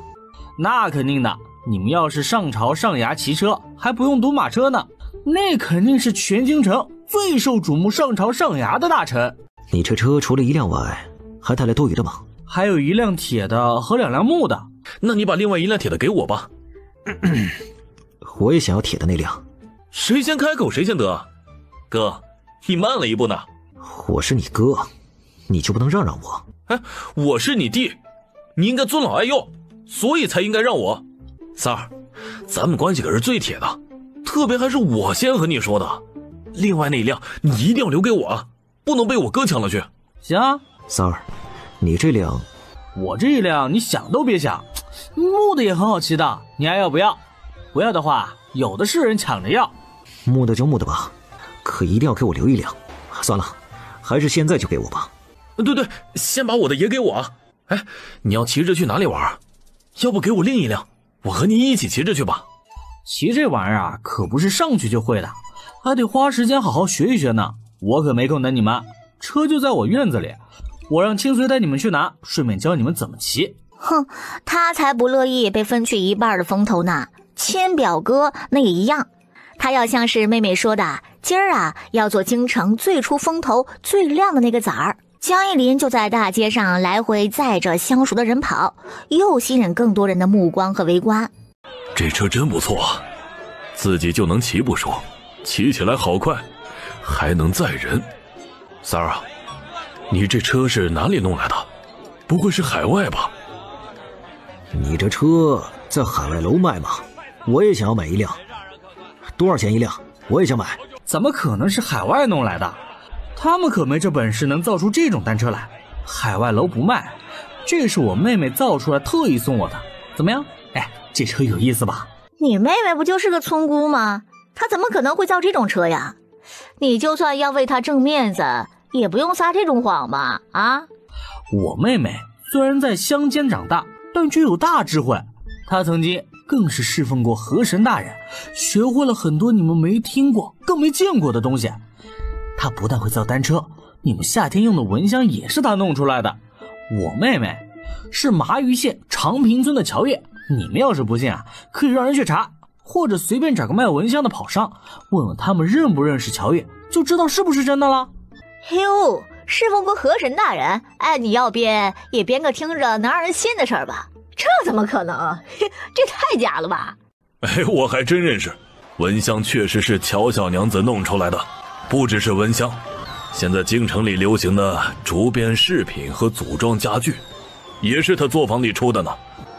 那肯定的，你们要是上朝上衙骑车，还不用堵马车呢，那肯定是全京城最受瞩目上朝上衙的大臣。你这车除了一辆外，还带来多余的吗？还有一辆铁的和2辆木的。那你把另外一辆铁的给我吧。我也想要铁的那辆。谁先开口谁先得。哥，你慢了一步呢。我是你哥，你就不能让让我？哎，我是你弟，你应该尊老爱幼，所以才应该让我。三儿，咱们关系可是最铁的，特别还是我先和你说的。另外那一辆你一定要留给我啊，不能被我哥抢了去。行啊。三儿，你这辆……我这一辆你想都别想，木的也很好骑的，你还要不要？不要的话，有的是人抢着要。木的就木的吧，可一定要给我留一辆。算了，还是现在就给我吧。对，先把我的也给我啊。哎，你要骑着去哪里玩？要不给我另一辆，我和你一起骑着去吧。骑这玩意儿啊，可不是上去就会的，还得花时间好好学一学呢。我可没空等你们，车就在我院子里，我让清随带你们去拿，顺便教你们怎么骑。哼，他才不乐意被分去一半的风头呢。亲表哥那也一样，他要像是妹妹说的，今儿啊要做京城最出风头最亮的那个崽儿。江一林就在大街上来回载着相熟的人跑，又吸引更多人的目光和围观。这车真不错，自己就能骑不说，骑起来好快，还能载人。三儿啊，你这车是哪里弄来的？不会是海外吧？你这车在海外楼卖吗？我也想要买一辆。多少钱一辆？我也想买。怎么可能是海外弄来的？他们可没这本事能造出这种单车来。海外楼不卖，这是我妹妹造出来特意送我的。怎么样？哎，这车有意思吧？你妹妹不就是个村姑吗？她怎么可能会造这种车呀？你就算要为他挣面子，也不用撒这种谎吧？啊！我妹妹虽然在乡间长大，但却有大智慧。她曾经更是侍奉过河神大人，学会了很多你们没听过、更没见过的东西。她不但会造单车，你们夏天用的蚊香也是她弄出来的。我妹妹是麻鱼县长平村的乔叶，你们要是不信啊，可以让人去查，或者随便找个卖蚊香的跑商，问问他们认不认识乔叶，就知道是不是真的了。哟，侍奉过河神大人，哎，你要编也编个听着能让人信的事儿吧？这怎么可能？这太假了吧！哎，我还真认识，蚊香确实是乔小娘子弄出来的，不只是蚊香，现在京城里流行的竹编饰品和组装家具，也是她作坊里出的呢。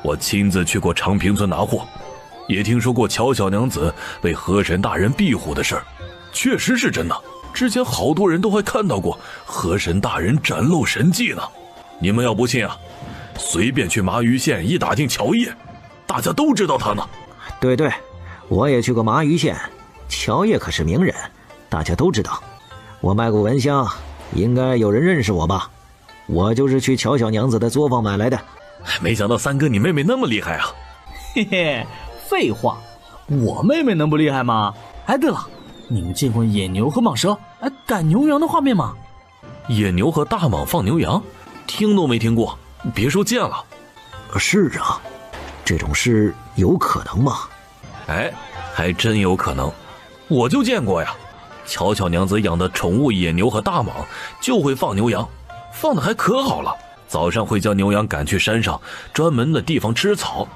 我亲自去过长平村拿货，也听说过乔小娘子为河神大人庇护的事儿，确实是真的。之前好多人都还看到过河神大人展露神迹呢。你们要不信啊，随便去麻鱼县一打听乔叶，大家都知道他呢。对对，我也去过麻鱼县，乔叶可是名人，大家都知道。我卖过蚊香，应该有人认识我吧？我就是去乔小娘子的作坊买来的。没想到三哥你妹妹那么厉害啊！嘿嘿，废话，我妹妹能不厉害吗？哎，对了，你们见过野牛和蟒蛇赶牛羊的画面吗？野牛和大蟒放牛羊，听都没听过，别说见了。是啊，这种事有可能吗？哎，还真有可能，我就见过呀。乔乔娘子养的宠物野牛和大蟒就会放牛羊，放的还可好了。早上会将牛羊赶去山上专门的地方吃草，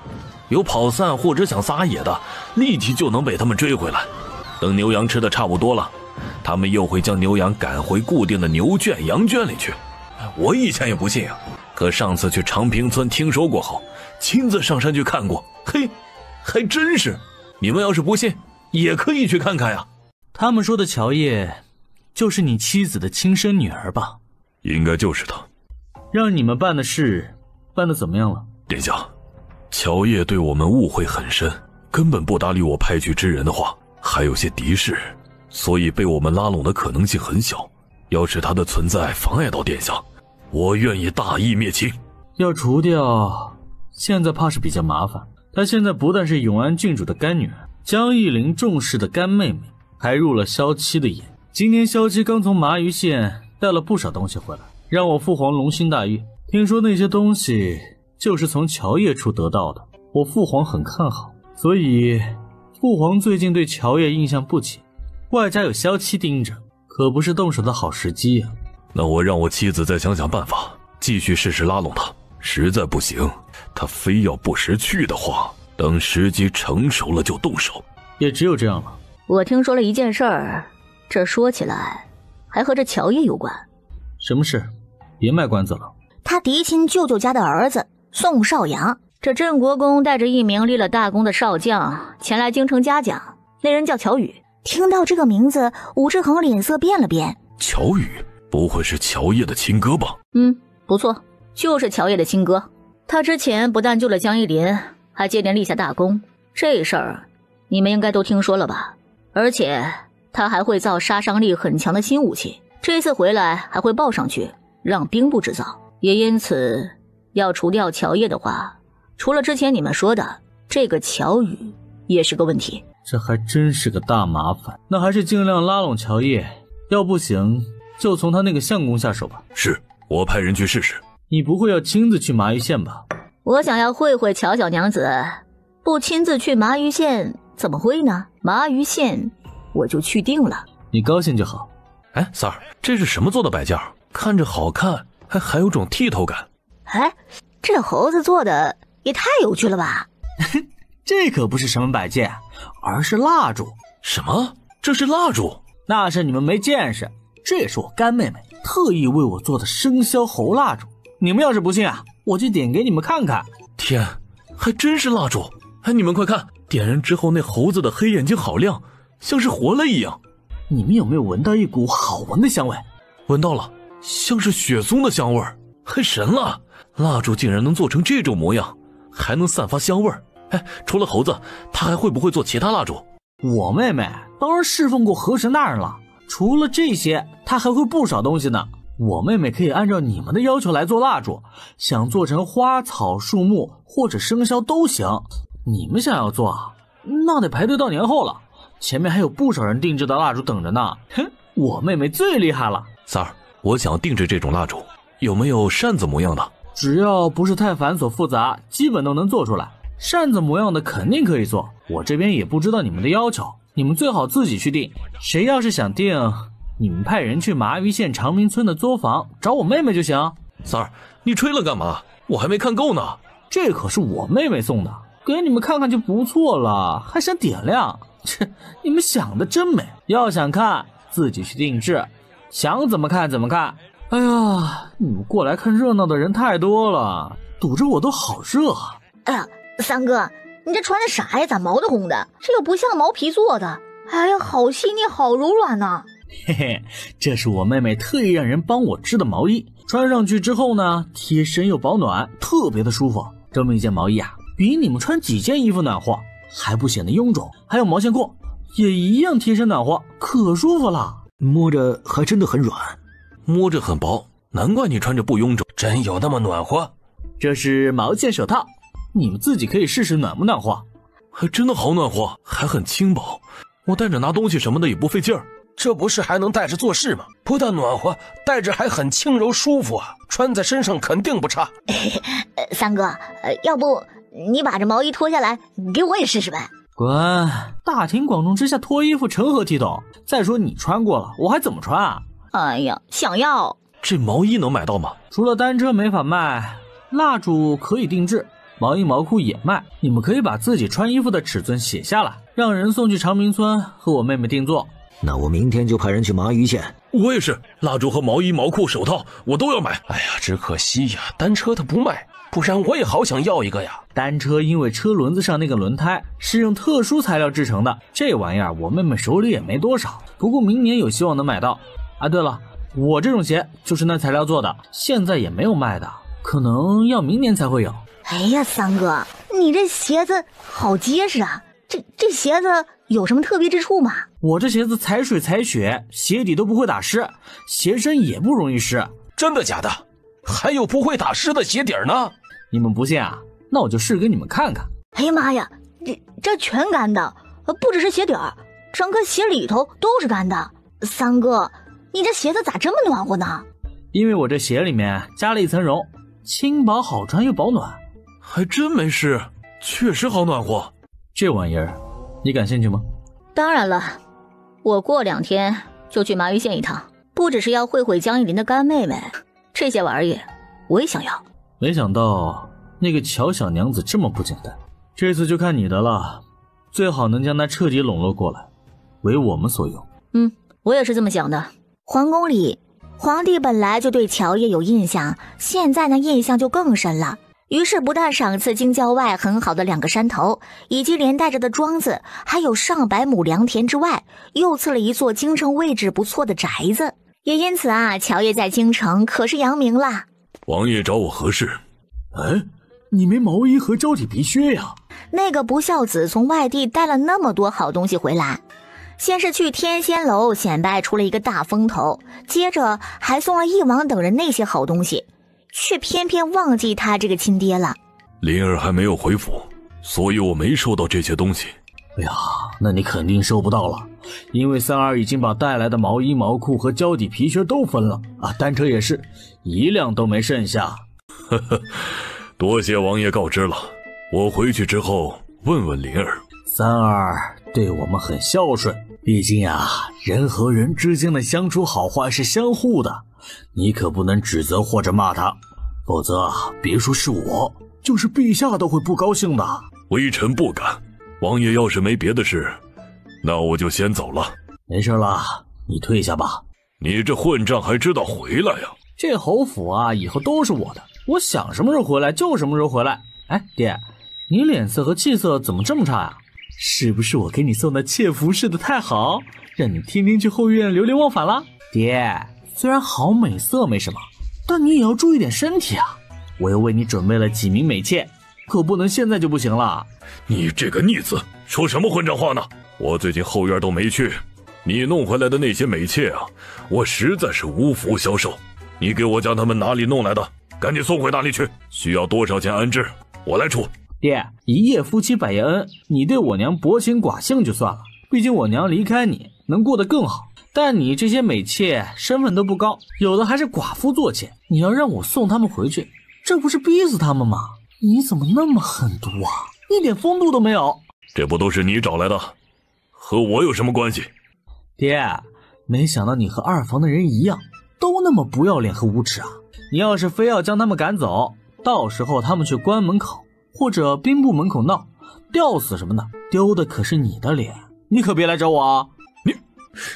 有跑散或者想撒野的，立即就能被他们追回来。等牛羊吃的差不多了，他们又会将牛羊赶回固定的牛圈羊圈里去。我以前也不信啊，可上次去长平村听说过后，亲自上山去看过，嘿，还真是。你们要是不信，也可以去看看呀。他们说的乔叶就是你妻子的亲生女儿吧？应该就是她。让你们办的事办得怎么样了？殿下，乔叶对我们误会很深，根本不搭理我派去之人的话，还有些敌视，所以被我们拉拢的可能性很小。要是他的存在妨碍到殿下，我愿意大义灭亲。要除掉，现在怕是比较麻烦。他现在不但是永安郡主的干女儿，江义林重视的干妹妹，还入了萧七的眼。今天萧七刚从麻鱼县带了不少东西回来，让我父皇龙心大悦。听说那些东西就是从乔叶处得到的，我父皇很看好，所以父皇最近对乔叶印象不浅，外加有萧七盯着，可不是动手的好时机啊。那我让我妻子再想想办法，继续试试拉拢他。实在不行，他非要不识趣的话，等时机成熟了就动手。也只有这样了。我听说了一件事儿，这说起来还和这乔叶有关。什么事？别卖关子了。他嫡亲舅舅家的儿子宋少阳，这镇国公带着一名立了大功的少将前来京城嘉奖，那人叫乔宇。听到这个名字，武志恒脸色变了变。乔宇不会是乔叶的亲哥吧？不错，就是乔叶的亲哥。他之前不但救了江一林，还接连立下大功，这事儿你们应该都听说了吧？而且他还会造杀伤力很强的新武器，这次回来还会报上去让兵部制造。也因此要除掉乔叶的话，除了之前你们说的这个乔宇也是个问题。这还真是个大麻烦。那还是尽量拉拢乔叶，要不行就从他那个相公下手吧。是，我派人去试试。你不会要亲自去麻鱼县吧？我想要会会乔小娘子，不亲自去麻鱼县怎么会呢？麻鱼县我就去定了。你高兴就好。哎，三儿，这是什么做的摆件？看着好看，还有种剔透感。哎，这猴子做的也太有趣了吧！这可不是什么摆件，而是蜡烛。什么？这是蜡烛？那是你们没见识，这也是我干妹妹特意为我做的生肖猴蜡烛。你们要是不信啊，我就点给你们看看。天，还真是蜡烛！哎，你们快看，点燃之后那猴子的黑眼睛好亮，像是活了一样。你们有没有闻到一股好闻的香味？闻到了，像是雪松的香味儿，太神了！蜡烛竟然能做成这种模样，还能散发香味儿。哎，除了猴子，他还会不会做其他蜡烛？我妹妹当然侍奉过河神大人了，除了这些，他还会不少东西呢。我妹妹可以按照你们的要求来做蜡烛，想做成花草树木或者生肖都行。你们想要做啊，那得排队到年后了，前面还有不少人定制的蜡烛等着呢。哼，我妹妹最厉害了。三儿，我想定制这种蜡烛，有没有扇子模样的？只要不是太繁琐复杂，基本都能做出来。扇子模样的肯定可以做，我这边也不知道你们的要求，你们最好自己去定。谁要是想定，你们派人去麻鱼县长明村的作坊找我妹妹就行。三儿，你吹了干嘛？我还没看够呢。这可是我妹妹送的，给你们看看就不错了，还想点亮？切，你们想的真美。要想看，自己去定制，想怎么看怎么看。哎呀，你们过来看热闹的人太多了，堵着我都好热啊。哎呀，三哥，你这穿的啥呀？咋毛的红的？这又不像毛皮做的。哎呀，好细腻，好柔软呐。嘿嘿，这是我妹妹特意让人帮我织的毛衣，穿上去之后呢，贴身又保暖，特别的舒服。这么一件毛衣啊，比你们穿几件衣服暖和，还不显得臃肿。还有毛线裤，也一样贴身暖和，可舒服了。摸着还真的很软，摸着很薄，难怪你穿着不臃肿。真有那么暖和？这是毛线手套，你们自己可以试试暖不暖和。还真的好暖和，还很轻薄，我带着拿东西什么的也不费劲儿。这不是还能带着做事吗？不但暖和，带着还很轻柔舒服啊，穿在身上肯定不差。三哥，要不你把这毛衣脱下来给我也试试呗？滚！大庭广众之下脱衣服成何体统？再说你穿过了，我还怎么穿啊？哎呀，想要。这毛衣能买到吗？除了单车没法卖，蜡烛可以定制，毛衣毛裤也卖。你们可以把自己穿衣服的尺寸写下来，让人送去长明村和我妹妹定做。那我明天就派人去麻鱼县。我也是，蜡烛和毛衣毛裤手套我都要买。哎呀，只可惜呀，单车它不卖，不然我也好想要一个呀。单车因为车轮子上那个轮胎是用特殊材料制成的，这玩意儿我妹妹手里也没多少，不过明年有希望能买到。啊，对了，我这种鞋就是那材料做的，现在也没有卖的，可能要明年才会有。哎呀，三哥，你这鞋子好结实啊！这鞋子有什么特别之处吗？我这鞋子踩水踩雪，鞋底都不会打湿，鞋身也不容易湿。真的假的？还有不会打湿的鞋底呢？你们不信啊？那我就试给你们看看。哎呀妈呀，这全干的，不只是鞋底儿，整个鞋里头都是干的。三哥，你这鞋子咋这么暖和呢？因为我这鞋里面加了一层绒，轻薄好穿又保暖。还真没事，确实好暖和。这玩意儿你感兴趣吗？当然了，我过2天就去麻鱼县一趟，不只是要会会江一林的干妹妹，这些玩意我也想要。没想到那个乔小娘子这么不简单，这次就看你的了，最好能将她彻底笼络过来，为我们所用。我也是这么想的。皇宫里，皇帝本来就对乔叶有印象，现在呢印象就更深了。于是不但赏赐京郊外很好的2个山头，以及连带着的庄子，还有上百亩良田之外，又赐了一座京城位置不错的宅子。也因此啊，乔叶在京城可是扬名了。王爷找我何事？哎，你没毛衣和胶体皮靴呀？那个不孝子从外地带了那么多好东西回来，先是去天仙楼显摆出了一个大风头，接着还送了翼王等人那些好东西，却偏偏忘记他这个亲爹了。灵儿还没有回府，所以我没收到这些东西。哎呀，那你肯定收不到了，因为三儿已经把带来的毛衣毛裤和胶底皮靴都分了啊，单车也是1辆都没剩下。呵呵，多谢王爷告知了，我回去之后问问灵儿。三儿对我们很孝顺，毕竟啊，人和人之间的相处好坏是相互的，你可不能指责或者骂他，否则别说是我，就是陛下都会不高兴的。微臣不敢，王爷要是没别的事，那我就先走了。没事了，你退下吧。你这混账还知道回来呀？这侯府啊，以后都是我的，我想什么时候回来就什么时候回来。哎，爹，你脸色和气色怎么这么差呀？是不是我给你送的妾服侍的太好，让你天天去后院流连忘返了？爹，虽然好美色没什么，但你也要注意点身体啊。我又为你准备了几名美妾，可不能现在就不行了。你这个逆子，说什么混账话呢？我最近后院都没去，你弄回来的那些美妾啊，我实在是无福消受。你给我将他们哪里弄来的，赶紧送回哪里去。需要多少钱安置，我来出。爹，一夜夫妻百夜恩，你对我娘薄情寡性就算了，毕竟我娘离开你能过得更好。但你这些美妾身份都不高，有的还是寡妇做妾，你要让我送他们回去，这不是逼死他们吗？你怎么那么狠毒啊，一点风度都没有。这不都是你找来的，和我有什么关系？爹，没想到你和二房的人一样，都那么不要脸和无耻啊！你要是非要将他们赶走，到时候他们去关门口或者兵部门口闹，吊死什么的，丢的可是你的脸，你可别来找我啊！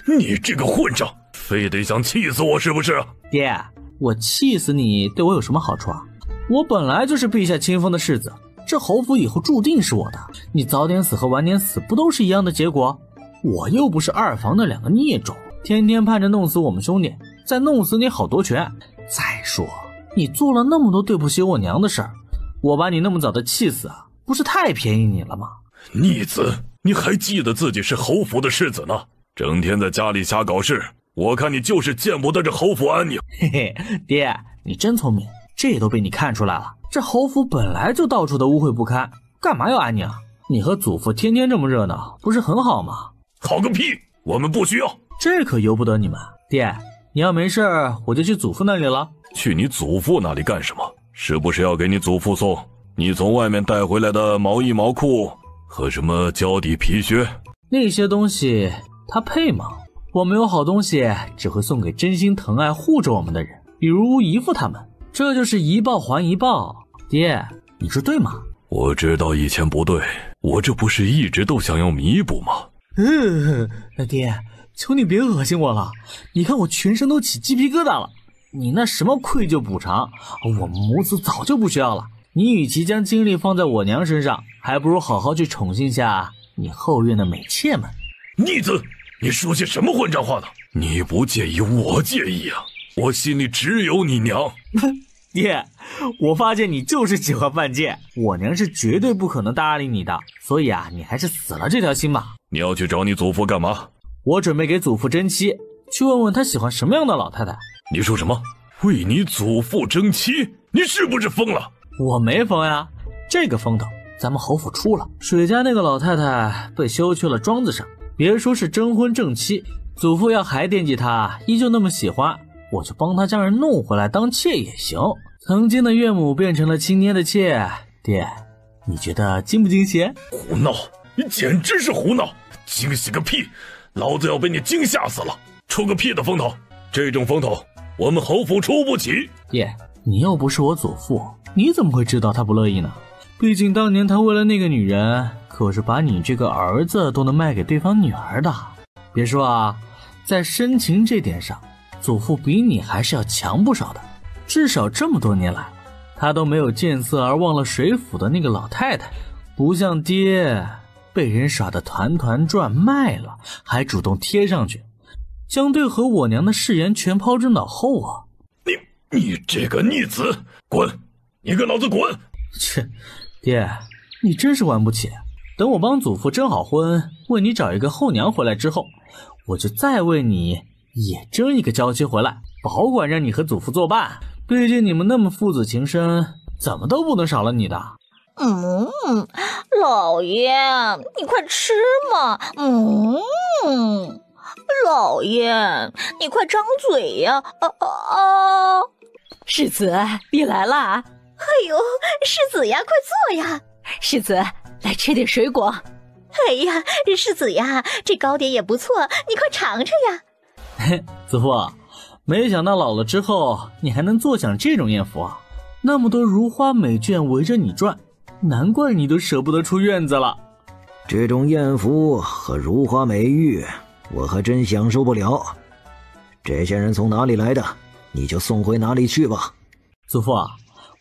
你这个混账，非得想气死我是不是？爹，我气死你对我有什么好处啊？我本来就是陛下亲封的世子，这侯府以后注定是我的，你早点死和晚点死不都是一样的结果？我又不是二房的两个孽种，天天盼着弄死我们兄弟，再弄死你好夺权。再说你做了那么多对不起我娘的事儿，我把你那么早的气死啊，不是太便宜你了吗？逆子，你还记得自己是侯府的世子呢？整天在家里瞎搞事，我看你就是见不得这侯府安宁。嘿嘿，爹，你真聪明，这都被你看出来了。这侯府本来就到处的污秽不堪，干嘛要安宁？你和祖父天天这么热闹，不是很好吗？好个屁，我们不需要。这可由不得你们。爹，你要没事我就去祖父那里了。去你祖父那里干什么？是不是要给你祖父送你从外面带回来的毛衣毛裤和什么胶底皮靴？那些东西他配吗？我们有好东西只会送给真心疼爱护着我们的人，比如姨父他们，这就是一报还一报。爹，你说对吗？我知道以前不对，我这不是一直都想要弥补吗？爹，求你别恶心我了，你看我全身都起鸡皮疙瘩了。你那什么愧疚补偿，我们母子早就不需要了。你与其将精力放在我娘身上，还不如好好去宠幸下你后院的美妾们。逆子，你说些什么混账话呢？你不介意，我介意啊！我心里只有你娘。爹，我发现你就是喜欢犯贱，我娘是绝对不可能搭理你的，所以啊，你还是死了这条心吧。你要去找你祖父干嘛？我准备给祖父争妻，去问问他喜欢什么样的老太太。你说什么？为你祖父争妻？你是不是疯了？我没疯呀，这个风头咱们侯府出了，水家那个老太太被休去了庄子上，别说是征婚正妻，祖父要还惦记她，依旧那么喜欢，我就帮他将人弄回来当妾也行。曾经的岳母变成了今天的妾，爹，你觉得惊不惊喜？胡闹，你简直是胡闹！惊喜个屁，老子要被你惊吓死了！出个屁的风头，这种风头我们侯府出不起。爹，你又不是我祖父，你怎么会知道他不乐意呢？毕竟当年他为了那个女人，可是把你这个儿子都能卖给对方女儿的。别说啊，在深情这点上，祖父比你还是要强不少的。至少这么多年来，他都没有见色而忘了水府的那个老太太，不像爹被人耍得团团转卖了，还主动贴上去，将对和我娘的誓言全抛之脑后啊！你这个逆子，滚！你给老子滚！切，爹，你真是玩不起。等我帮祖父征好婚，为你找一个后娘回来之后，我就再为你也征一个娇妻回来，保管让你和祖父作伴。毕竟你们那么父子情深，怎么都不能少了你的。老爷，你快吃嘛！老爷，你快张嘴呀！世子，你来啦！哎呦，世子呀，快坐呀！世子，来吃点水果。哎呀，世子呀，这糕点也不错，你快尝尝呀！祖父，没想到老了之后，你还能坐享这种艳福啊！那么多如花美眷围着你转，难怪你都舍不得出院子了。这种艳福和如花美玉，我还真享受不了。这些人从哪里来的，你就送回哪里去吧。祖父，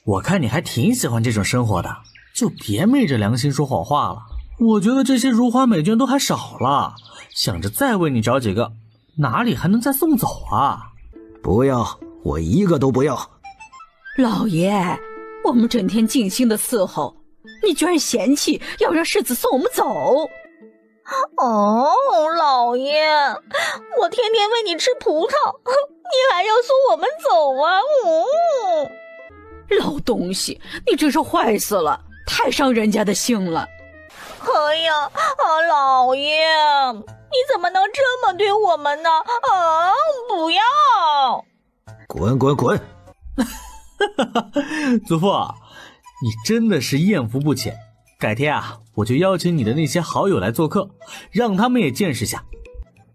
我看你还挺喜欢这种生活的，就别昧着良心说谎话了。我觉得这些如花美眷都还少了，想着再为你找几个，哪里还能再送走啊？不要，我一个都不要。老爷，我们整天尽心的伺候，你居然嫌弃要让世子送我们走？哦，老爷，我天天喂你吃葡萄，你还要送我们走啊？老东西，你真是坏死了，太伤人家的心了。哎呀，老爷，你怎么能这么对我们呢？不要！滚滚滚！祖父，你真的是艳福不浅。改天啊，我就邀请你的那些好友来做客，让他们也见识下。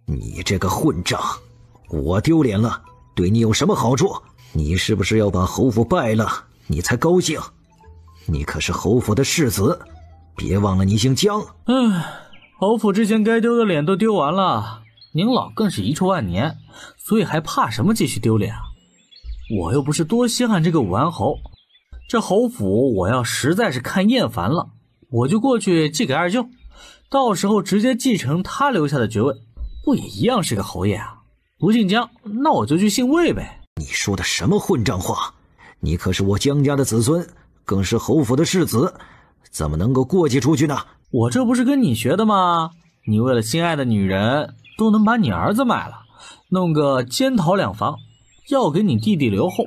你这个混账，我丢脸了，对你有什么好处？你是不是要把侯府败了，你才高兴？你可是侯府的世子，别忘了你姓江。侯府之前该丢的脸都丢完了，您老更是遗臭万年，所以还怕什么继续丢脸啊？我又不是多稀罕这个武安侯，这侯府我要实在是看厌烦了，我就过去寄给二舅，到时候直接继承他留下的爵位，不也一样是个侯爷啊？不姓江，那我就去姓魏呗。你说的什么混账话？你可是我江家的子孙，更是侯府的世子，怎么能够过继出去呢？我这不是跟你学的吗？你为了心爱的女人，都能把你儿子卖了，弄个奸讨两房，要给你弟弟留后。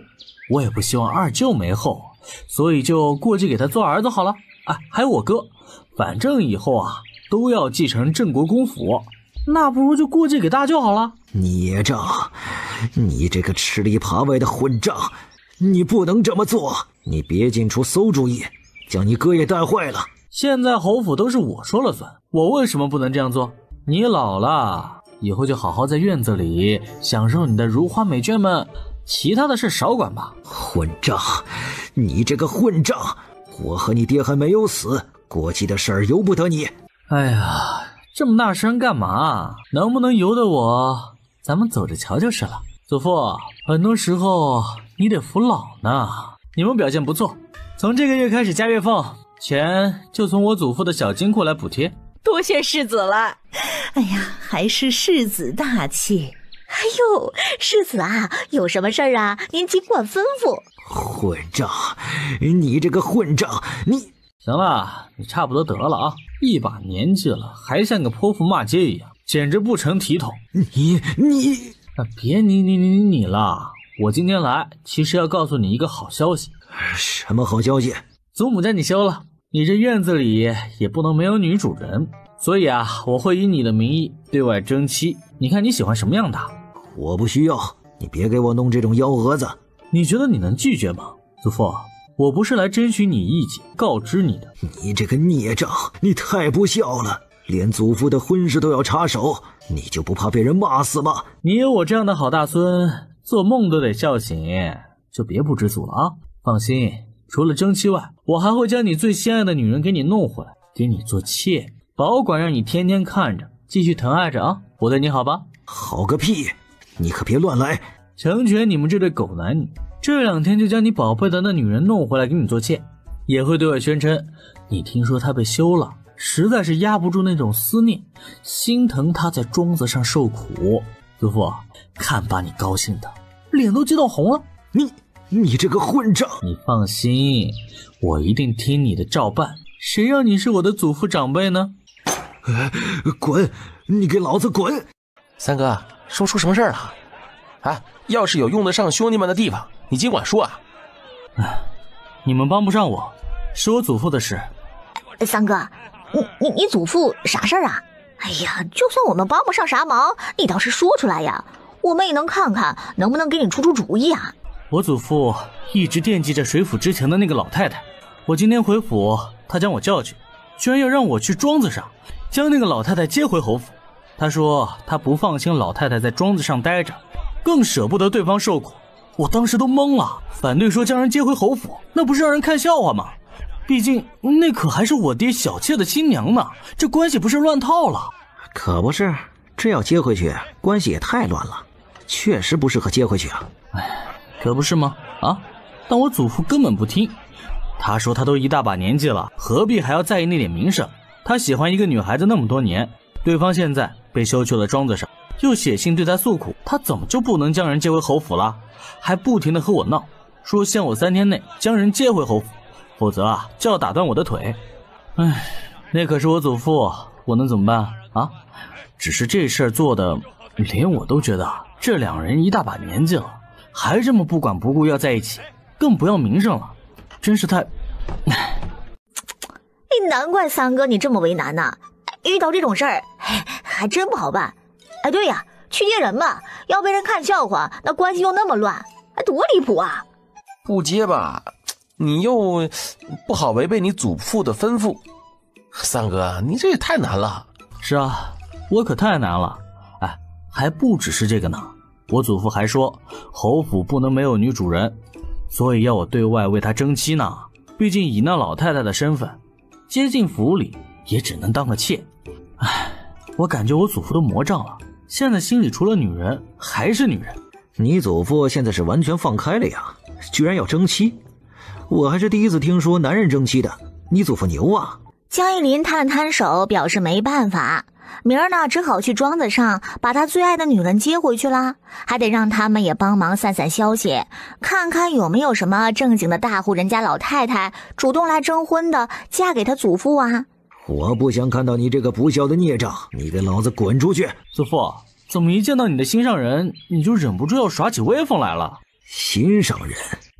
我也不希望二舅没后，所以就过继给他做儿子好了。还有我哥，反正以后啊都要继承郑国公府，那不如就过继给大舅好了。孽障，你这个吃里扒外的混账，你不能这么做！你别进出馊主意，将你哥也带坏了。现在侯府都是我说了算，我为什么不能这样做？你老了以后就好好在院子里享受你的如花美眷们，其他的事少管吧。混账，你这个混账，我和你爹还没有死，过继的事儿由不得你。哎呀，这么大声干嘛？能不能由得我？咱们走着瞧就是了。祖父，很多时候你得服老呢。你们表现不错，从这个月开始加月俸，钱就从我祖父的小金库来补贴。多谢世子了。哎呀，还是世子大气。哎呦，世子啊，有什么事儿啊？您尽管吩咐。混账，你这个混账，你行了，你差不多得了啊！一把年纪了，还像个泼妇骂街一样，简直不成体统。你别你了，我今天来其实要告诉你一个好消息。什么好消息？祖母将你休了，你这院子里也不能没有女主人，所以啊，我会以你的名义对外征妻。你看你喜欢什么样的？我不需要，你别给我弄这种幺蛾子。你觉得你能拒绝吗？祖父，我不是来征询你意见，告知你的。你这个孽障，你太不孝了，连祖父的婚事都要插手，你就不怕被人骂死吗？你有我这样的好大孙，做梦都得笑醒，就别不知足了啊！放心，除了征妻外，我还会将你最心爱的女人给你弄回来，给你做妾，保管让你天天看着，继续疼爱着啊！我对你好吧？好个屁！你可别乱来！成全你们这对狗男女，这2天就将你宝贝的那女人弄回来给你做妾，也会对外宣称你听说她被休了，实在是压不住那种思念，心疼她在庄子上受苦。祖父，看把你高兴的，脸都激到红了。你这个混账！你放心，我一定听你的照办，谁让你是我的祖父长辈呢？滚！你给老子滚！三哥，说出什么事儿了？要是有用得上兄弟们的地方，你尽管说啊。你们帮不上我，是我祖父的事。三哥，你祖父啥事儿啊？哎呀，就算我们帮不上啥忙，你倒是说出来呀，我们也能看看能不能给你出主意啊。我祖父一直惦记着水府之前的那个老太太，我今天回府，他将我叫去，居然要让我去庄子上将那个老太太接回侯府。他说他不放心老太太在庄子上待着，更舍不得对方受苦。我当时都懵了，反对说将人接回侯府，那不是让人看笑话吗？毕竟那可还是我爹小妾的新娘呢，这关系不是乱套了？可不是，这要接回去，关系也太乱了，确实不适合接回去啊。可不是吗？但我祖父根本不听，他说他都一大把年纪了，何必还要在意那点名声？他喜欢一个女孩子那么多年，对方现在被休去了庄子上，又写信对他诉苦，他怎么就不能将人接回侯府了？还不停地和我闹，说限我3天内将人接回侯府，否则就要打断我的腿。那可是我祖父，我能怎么办啊，只是这事儿做的，连我都觉得这两人一大把年纪了，还这么不管不顾要在一起，更不要名声了，真是太……难怪三哥你这么为难呢，遇到这种事儿还真不好办。哎，对呀，去接人吧，要被人看笑话，那关系又那么乱，多离谱啊！不接吧，你又不好违背你祖父的吩咐。三哥，你这也太难了。是啊，我可太难了。哎，还不只是这个呢，我祖父还说侯府不能没有女主人，所以要我对外为她争妻呢。毕竟以那老太太的身份，接近府里也只能当个妾。哎，我感觉我祖父都魔障了，现在心里除了女人还是女人。你祖父现在是完全放开了呀，居然要争妻，我还是第一次听说男人争妻的。你祖父牛啊！江一林摊了摊手，表示没办法，明儿呢只好去庄子上把他最爱的女人接回去啦，还得让他们也帮忙散散消息，看看有没有什么正经的大户人家老太太主动来征婚的，嫁给他祖父啊！我不想看到你这个不孝的孽障，你给老子滚出去！祖父，怎么一见到你的心上人，你就忍不住要耍起威风来了？心上人？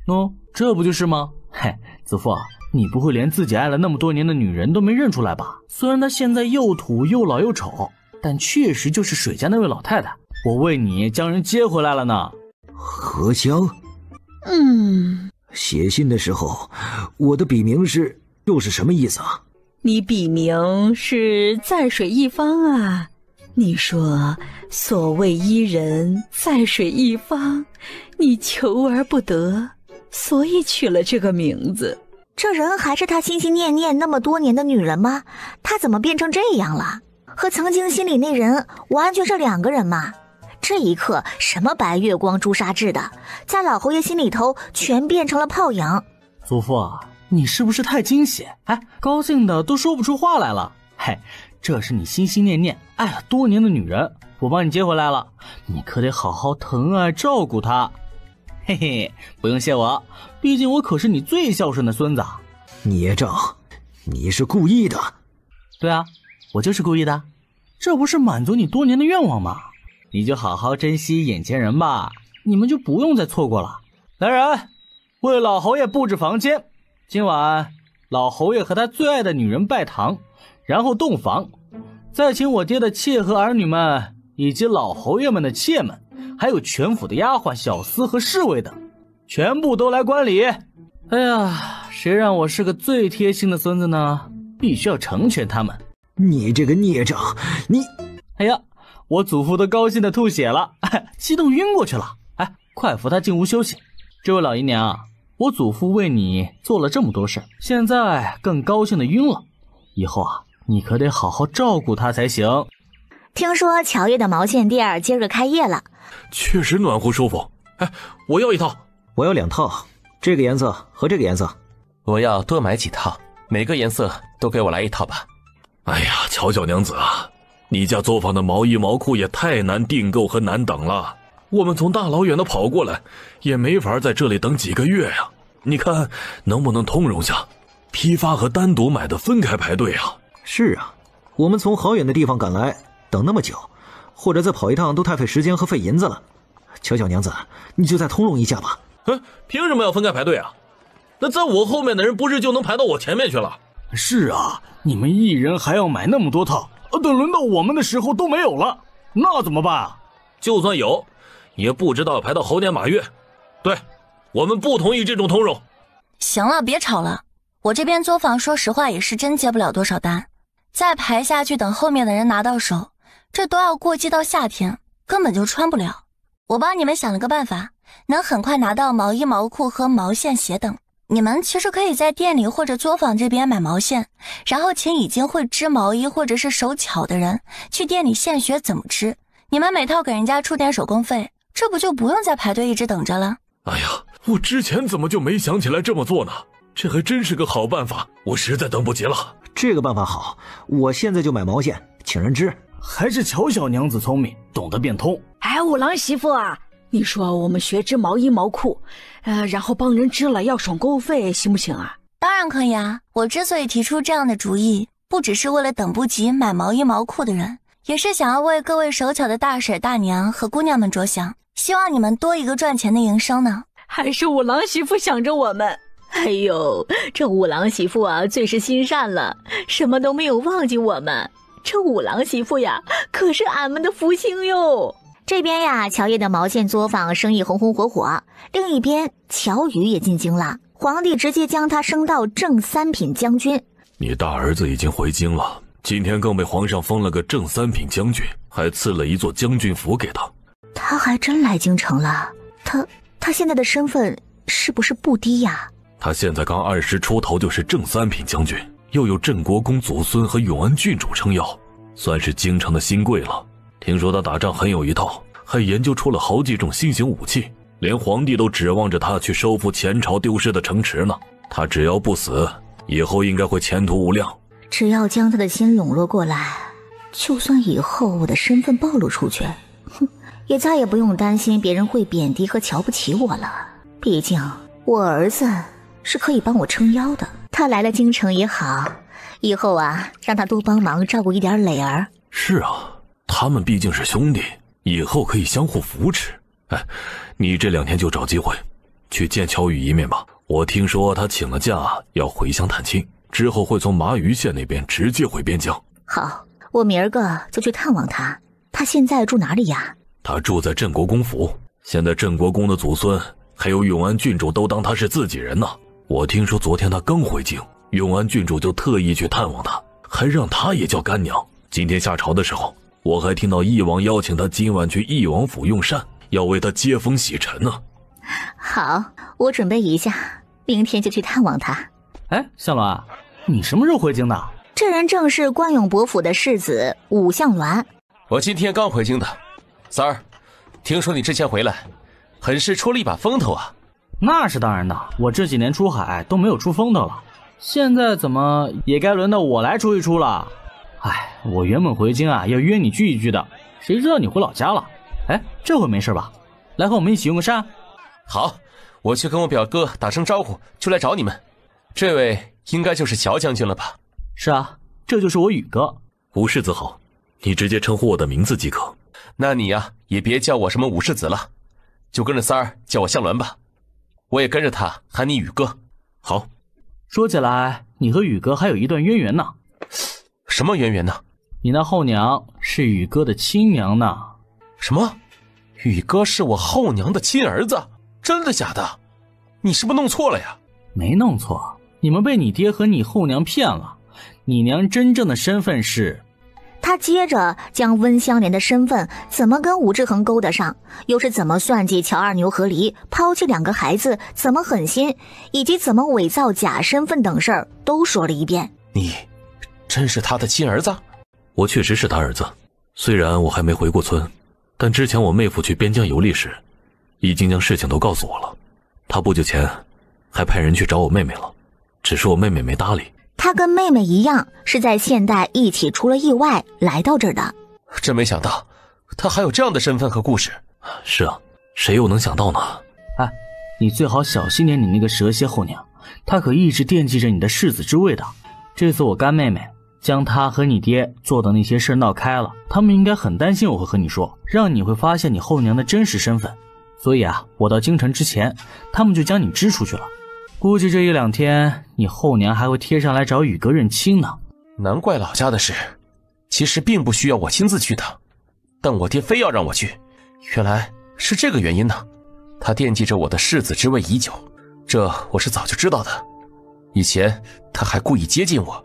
哦，这不就是吗？嘿，祖父，你不会连自己爱了那么多年的女人都没认出来吧？虽然她现在又土又老又丑，但确实就是水家那位老太太。我为你将人接回来了呢。何香？写信的时候，我的笔名又是什么意思啊？你笔名是在水一方啊。你说所谓伊人在水一方，你求而不得，所以取了这个名字。这人还是他心心念念那么多年的女人吗？他怎么变成这样了？和曾经心里那人完全是两个人嘛。这一刻，什么白月光朱砂痣的，在老侯爷心里头全变成了泡影。祖父，你是不是太惊喜？哎，高兴的都说不出话来了。嘿，这是你心心念念爱了多年的女人，我帮你接回来了，你可得好好疼爱照顾她。嘿嘿，不用谢我，毕竟我可是你最孝顺的孙子。孽障，你是故意的。对啊，我就是故意的，这不是满足你多年的愿望吗？你就好好珍惜眼前人吧，你们就不用再错过了。来人，为老侯爷布置房间，今晚老侯爷和他最爱的女人拜堂，然后洞房，再请我爹的妾和儿女们，以及老侯爷们的妾们，还有全府的丫鬟、小厮和侍卫等，全部都来观礼。哎呀，谁让我是个最贴心的孙子呢？必须要成全他们。你这个孽障，你……哎呀，我祖父都高兴的吐血了，激动晕过去了。哎，快扶他进屋休息。这位老姨娘啊，我祖父为你做了这么多事，现在更高兴的晕了。以后啊，你可得好好照顾他才行。听说乔叶的毛线店今儿开业了，确实暖和舒服。哎，我要一套。我要2套，这个颜色和这个颜色。我要多买几套，每个颜色都给我来1套吧。哎呀，乔小娘子啊，你家作坊的毛衣毛裤也太难订购和难等了，我们从大老远的跑过来，也没法在这里等几个月呀。你看能不能通融下，批发和单独买的分开排队啊？是啊，我们从好远的地方赶来，等那么久，或者再跑一趟都太费时间和费银子了。乔小娘子，你就再通融一下吧。凭什么要分开排队啊？那在我后面的人不是就能排到我前面去了？是啊，你们一人还要买那么多套，等轮到我们的时候都没有了，那怎么办啊？就算有，也不知道排到猴年马月。对，我们不同意这种通融。行了，别吵了，我这边作坊说实话也是真接不了多少单，再排下去等后面的人拿到手，这都要过季到夏天，根本就穿不了。我帮你们想了个办法，能很快拿到毛衣毛裤和毛线鞋等。你们其实可以在店里或者作坊这边买毛线，然后请已经会织毛衣或者是手巧的人去店里现学怎么织，你们每套给人家出点手工费，这不就不用再排队一直等着了？哎呀，我之前怎么就没想起来这么做呢？这还真是个好办法，我实在等不及了。这个办法好，我现在就买毛线，请人织。还是乔小娘子聪明，懂得变通。哎，五郎媳妇啊，你说我们学织毛衣毛裤，然后帮人织了要手工费，行不行啊？当然可以啊！我之所以提出这样的主意，不只是为了等不及买毛衣毛裤的人，也是想要为各位手巧的大婶大娘和姑娘们着想，希望你们多一个赚钱的营生呢。还是五郎媳妇想着我们。哎呦，这五郎媳妇啊，最是心善了，什么都没有忘记我们。这五郎媳妇呀，可是俺们的福星哟。这边呀，乔叶的毛线作坊生意红红火火，另一边乔宇也进京了，皇帝直接将他升到正三品将军。你大儿子已经回京了，今天更被皇上封了个正三品将军，还赐了一座将军府给他。他还真来京城了，他现在的身份是不是不低呀？他现在刚20出头就是正三品将军，又有镇国公祖孙和永安郡主撑腰，算是京城的新贵了。听说他打仗很有一套，还研究出了好几种新型武器，连皇帝都指望着他去收复前朝丢失的城池呢。他只要不死，以后应该会前途无量。只要将他的心笼络过来，就算以后我的身份暴露出去，也再也不用担心别人会贬低和瞧不起我了。毕竟我儿子是可以帮我撑腰的。他来了京城也好，以后啊，让他多帮忙照顾一点磊儿。是啊，他们毕竟是兄弟，以后可以相互扶持。哎，你这2天就找机会去见乔宇一面吧。我听说他请了假要回乡探亲，之后会从麻余县那边直接回边疆。好，我明儿个就去探望他。他现在住哪里呀？他住在镇国公府，现在镇国公的祖孙还有永安郡主都当他是自己人呢。我听说昨天他刚回京，永安郡主就特意去探望他，还让他也叫干娘。今天下朝的时候，我还听到义王邀请他今晚去义王府用膳，要为他接风洗尘呢。好，我准备一下，明天就去探望他。哎，向鸾，你什么时候回京的？这人正是关永伯府的世子武向鸾。我今天刚回京的。三儿，听说你之前回来，很是出了一把风头啊。那是当然的，我这几年出海都没有出风头了，现在怎么也该轮到我来出一出了。哎，我原本回京啊要约你聚一聚的，谁知道你回老家了。哎，这回没事吧？来和我们一起用个膳。好，我去跟我表哥打声招呼，就来找你们。这位应该就是乔将军了吧？是啊，这就是我宇哥。武世子好，你直接称呼我的名字即可。那你呀，也别叫我什么武世子了，就跟着三儿叫我向鸾吧。我也跟着他喊你宇哥。好。说起来，你和宇哥还有一段渊源呢。什么渊源呢？你那后娘是宇哥的亲娘呢。什么？宇哥是我后娘的亲儿子？真的假的？你是不是弄错了呀？没弄错，你们被你爹和你后娘骗了。你娘真正的身份是……他接着将温香莲的身份怎么跟武志恒勾搭上，又是怎么算计乔二牛和离，抛弃2个孩子，怎么狠心，以及怎么伪造假身份等事儿都说了一遍。你真是他的亲儿子？我确实是他儿子，虽然我还没回过村，但之前我妹夫去边疆游历时，已经将事情都告诉我了。他不久前还派人去找我妹妹了，只是我妹妹没搭理。他跟妹妹一样，是在现代一起出了意外来到这儿的。真没想到，他还有这样的身份和故事。是啊，谁又能想到呢？哎，你最好小心点你那个蛇蝎后娘，她可一直惦记着你的世子之位的。这次我干妹妹将她和你爹做的那些事闹开了，他们应该很担心我会和你说，让你会发现你后娘的真实身份。所以啊，我到京城之前，他们就将你支出去了。估计这1-2天，你后娘还会贴上来找宇哥认亲呢。难怪老家的事，其实并不需要我亲自去的，但我爹非要让我去，原来是这个原因呢。他惦记着我的世子之位已久，这我是早就知道的。以前他还故意接近我，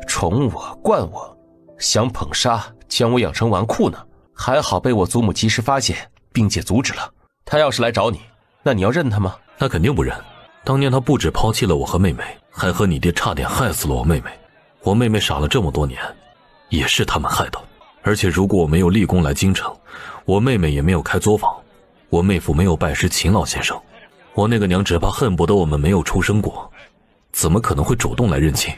宠我惯我，想捧杀将我养成纨绔呢。还好被我祖母及时发现并且阻止了。他要是来找你，那你要认他吗？那肯定不认。当年他不止抛弃了我和妹妹，还和你爹差点害死了我妹妹。我妹妹傻了这么多年，也是他们害的。而且如果我没有立功来京城，我妹妹也没有开作坊，我妹夫没有拜师秦老先生，我那个娘只怕恨不得我们没有出生过，怎么可能会主动来认亲？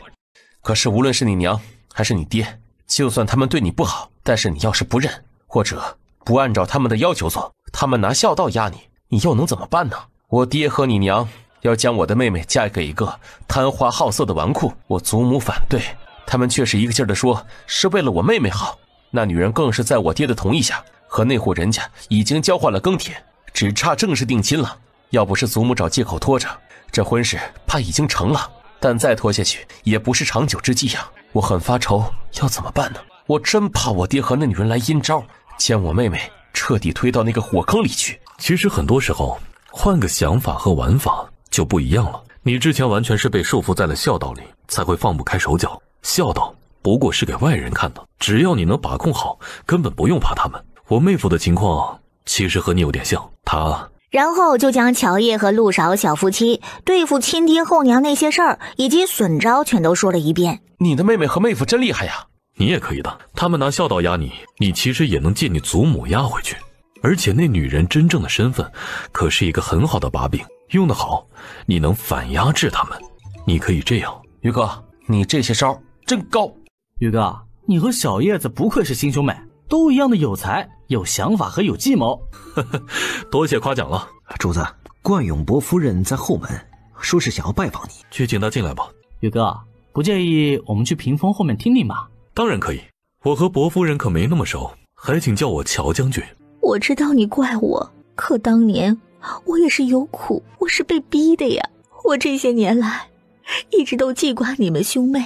可是无论是你娘还是你爹，就算他们对你不好，但是你要是不认，或者不按照他们的要求做，他们拿孝道压你，你又能怎么办呢？我爹和你娘要将我的妹妹嫁给一个贪花好色的纨绔，我祖母反对，他们却是一个劲儿地说是为了我妹妹好。那女人更是在我爹的同意下，和那户人家已经交换了庚帖，只差正式定亲了。要不是祖母找借口拖着，这婚事怕已经成了。但再拖下去也不是长久之计呀。我很发愁，要怎么办呢？我真怕我爹和那女人来阴招，将我妹妹彻底推到那个火坑里去。其实很多时候，换个想法和玩法就不一样了。你之前完全是被束缚在了孝道里，才会放不开手脚。孝道不过是给外人看的，只要你能把控好，根本不用怕他们。我妹夫的情况其实和你有点像，他……然后就将乔叶和陆少小夫妻对付亲爹后娘那些事儿以及损招全都说了一遍。你的妹妹和妹夫真厉害呀！你也可以的，他们拿孝道压你，你其实也能借你祖母压回去。而且那女人真正的身份可是一个很好的把柄，用得好，你能反压制他们。你可以这样。于哥，你这些招真高。于哥，你和小叶子不愧是亲兄妹，都一样的有才、有想法和有计谋。多谢夸奖了。主子，冠永伯夫人在后门，说是想要拜访你，去请她进来吧。于哥，不介意我们去屏风后面听听吧？当然可以，我和伯夫人可没那么熟，还请叫我乔将军。我知道你怪我，可当年我也是有苦，我是被逼的呀。我这些年来一直都记挂你们兄妹，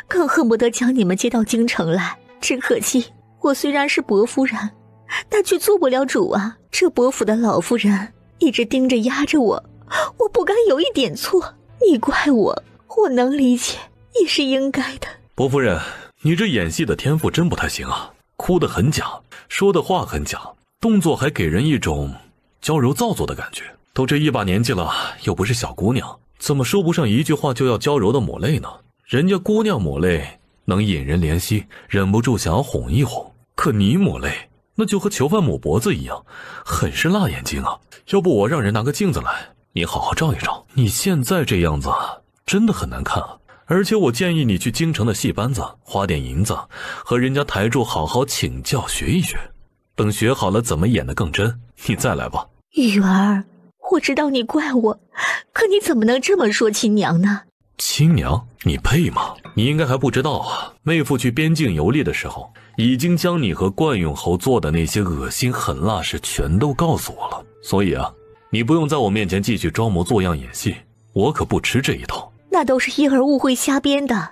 更恨不得将你们接到京城来。只可惜我虽然是伯夫人，但却做不了主啊。这伯府的老夫人一直盯着压着我，我不敢有一点错。你怪我，我能理解，也是应该的。伯夫人，你这演戏的天赋真不太行啊，哭得很假，说的话很假，动作还给人一种娇柔造作的感觉。都这一把年纪了，又不是小姑娘，怎么说不上一句话就要娇柔的抹泪呢？人家姑娘抹泪能引人怜惜，忍不住想要哄一哄，可你抹泪那就和囚犯抹脖子一样，很是辣眼睛啊。要不我让人拿个镜子来，你好好照一照。你现在这样子真的很难看啊。而且我建议你去京城的戏班子花点银子，和人家台柱好好请教学一学，等学好了怎么演得更真，你再来吧。玉儿，我知道你怪我，可你怎么能这么说亲娘呢？亲娘，你配吗？你应该还不知道啊，妹夫去边境游历的时候，已经将你和冠永侯做的那些恶心狠辣事全都告诉我了。所以啊，你不用在我面前继续装模作样演戏，我可不吃这一套。那都是婴儿误会瞎编的，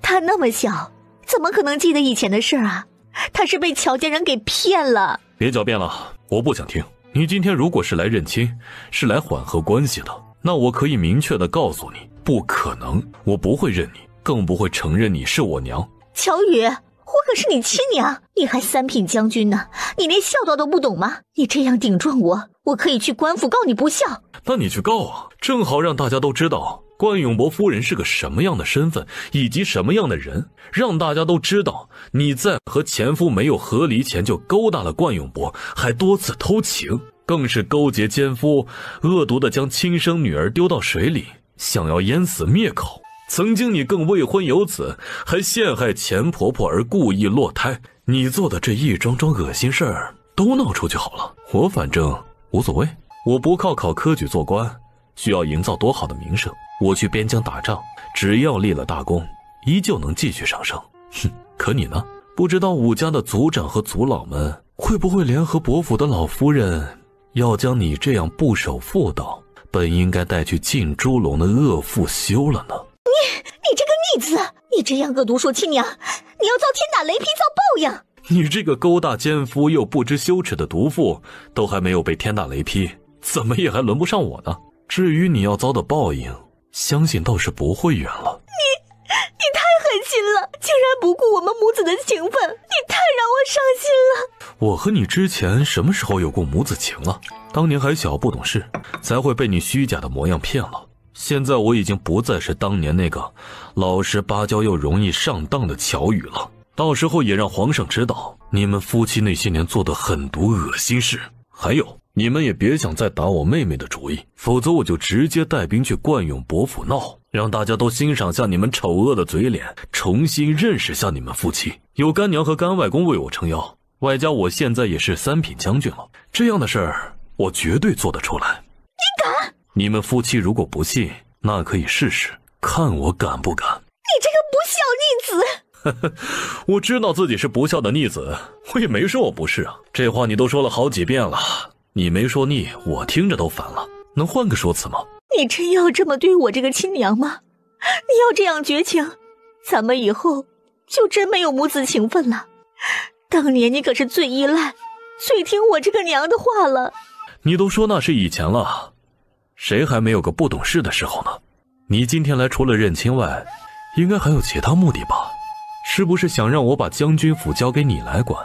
他那么小，怎么可能记得以前的事啊？他是被乔家人给骗了。别狡辩了，我不想听。你今天如果是来认亲，是来缓和关系的，那我可以明确的告诉你，不可能，我不会认你，更不会承认你是我娘。乔宇，我可是你亲娘，你还三品将军呢，你连孝道都不懂吗？你这样顶撞我，我可以去官府告你不孝。那你去告啊，正好让大家都知道冠永伯夫人是个什么样的身份，以及什么样的人，让大家都知道你在和前夫没有和离前就勾搭了冠永伯，还多次偷情，更是勾结奸夫，恶毒的将亲生女儿丢到水里，想要淹死灭口。曾经你更未婚有子，还陷害前婆婆而故意落胎。你做的这一桩桩恶心事儿都闹出去好了，我反正无所谓。我不靠考科举做官，需要营造多好的名声？我去边疆打仗，只要立了大功，依旧能继续上升。哼，可你呢？不知道武家的族长和族老们会不会联合伯府的老夫人，要将你这样不守妇道、本应该带去进猪笼的恶妇休了呢？你这个逆子，你这样恶毒说亲娘，你要遭天打雷劈，遭报应。你这个勾搭奸夫又不知羞耻的毒妇，都还没有被天打雷劈，怎么也还轮不上我呢？至于你要遭的报应，相信倒是不会远了。你太狠心了，竟然不顾我们母子的情分，你太让我伤心了。我和你之前什么时候有过母子情了？当年还小不懂事，才会被你虚假的模样骗了。现在我已经不再是当年那个老实巴交又容易上当的乔宇了，到时候也让皇上知道你们夫妻那些年做的狠毒恶心事。还有，你们也别想再打我妹妹的主意，否则我就直接带兵去冠永伯府闹，让大家都欣赏下你们丑恶的嘴脸，重新认识下你们夫妻。有干娘和干外公为我撑腰，外加我现在也是三品将军了，这样的事儿我绝对做得出来。你敢？你们夫妻如果不信，那可以试试，看我敢不敢。你这个不孝逆子！我知道自己是不孝的逆子，我也没说我不是啊。这话你都说了好几遍了，你没说腻，我听着都烦了。能换个说辞吗？你真要这么对我这个亲娘吗？你要这样绝情，咱们以后就真没有母子情分了。当年你可是最依赖、最听我这个娘的话了。你都说那是以前了，谁还没有个不懂事的时候呢？你今天来除了认亲外，应该还有其他目的吧？是不是想让我把将军府交给你来管，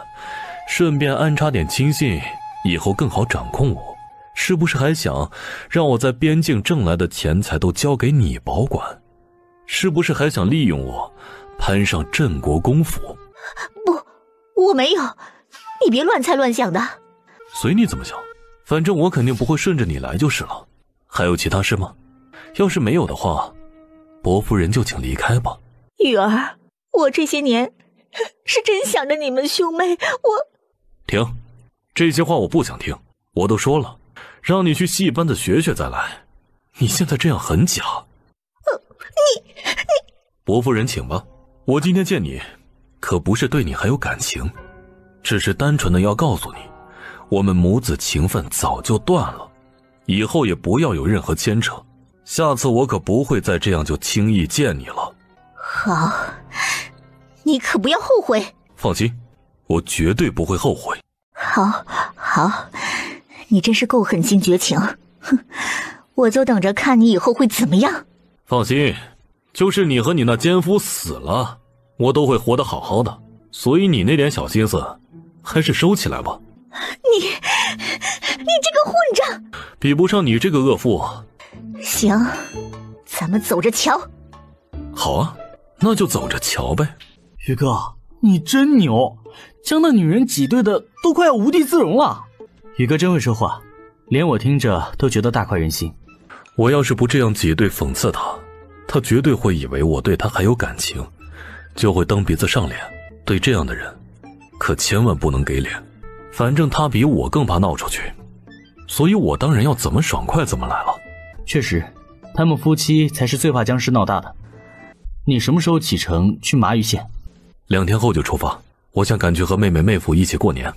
顺便安插点亲信，以后更好掌控我？是不是还想让我在边境挣来的钱财都交给你保管？是不是还想利用我攀上镇国公府？不，我没有，你别乱猜乱想的。随你怎么想，反正我肯定不会顺着你来就是了。还有其他事吗？要是没有的话，薄夫人就请离开吧。玉儿，我这些年是真想着你们兄妹，停，这些话我不想听。我都说了，让你去戏班子学学再来。你现在这样很假。你薄夫人请吧。我今天见你，可不是对你还有感情，只是单纯的要告诉你，我们母子情分早就断了，以后也不要有任何牵扯。下次我可不会再这样就轻易见你了。好，你可不要后悔。放心，我绝对不会后悔。好，你真是够狠心绝情，哼！我就等着看你以后会怎么样。放心，就是你和你那奸夫死了，我都会活得好好的。所以你那点小心思，还是收起来吧。你这个混账！比不上你这个恶妇。行，咱们走着瞧。好啊，那就走着瞧呗。于哥，你真牛，将那女人挤兑的都快要无地自容了。于哥真会说话，连我听着都觉得大快人心。我要是不这样挤兑讽刺他绝对会以为我对他还有感情，就会蹬鼻子上脸。对这样的人，可千万不能给脸。反正他比我更怕闹出去，所以我当然要怎么爽快怎么来了。确实，他们夫妻才是最怕僵尸闹大的。你什么时候启程去麻屿县？2天后就出发，我想赶去和妹妹妹夫一起过年。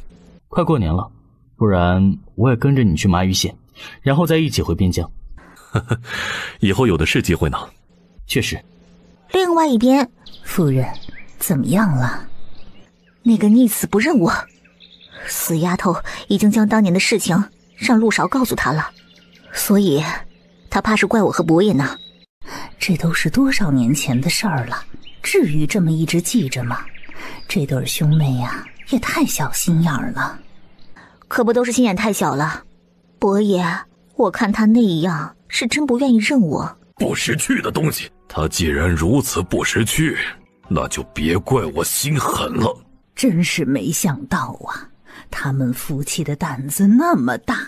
快过年了，不然我也跟着你去麻屿县，然后再一起回边疆。以后有的是机会呢。确实。另外一边，夫人怎么样了？那个逆子不认我，死丫头已经将当年的事情让陆少告诉他了，所以他怕是怪我和伯爷呢。这都是多少年前的事儿了，至于这么一直记着吗？这对兄妹呀，也太小心眼儿了。可不都是心眼太小了。伯爷，我看他那样是真不愿意认我。不识趣的东西，他既然如此不识趣，那就别怪我心狠了。真是没想到啊，他们夫妻的胆子那么大，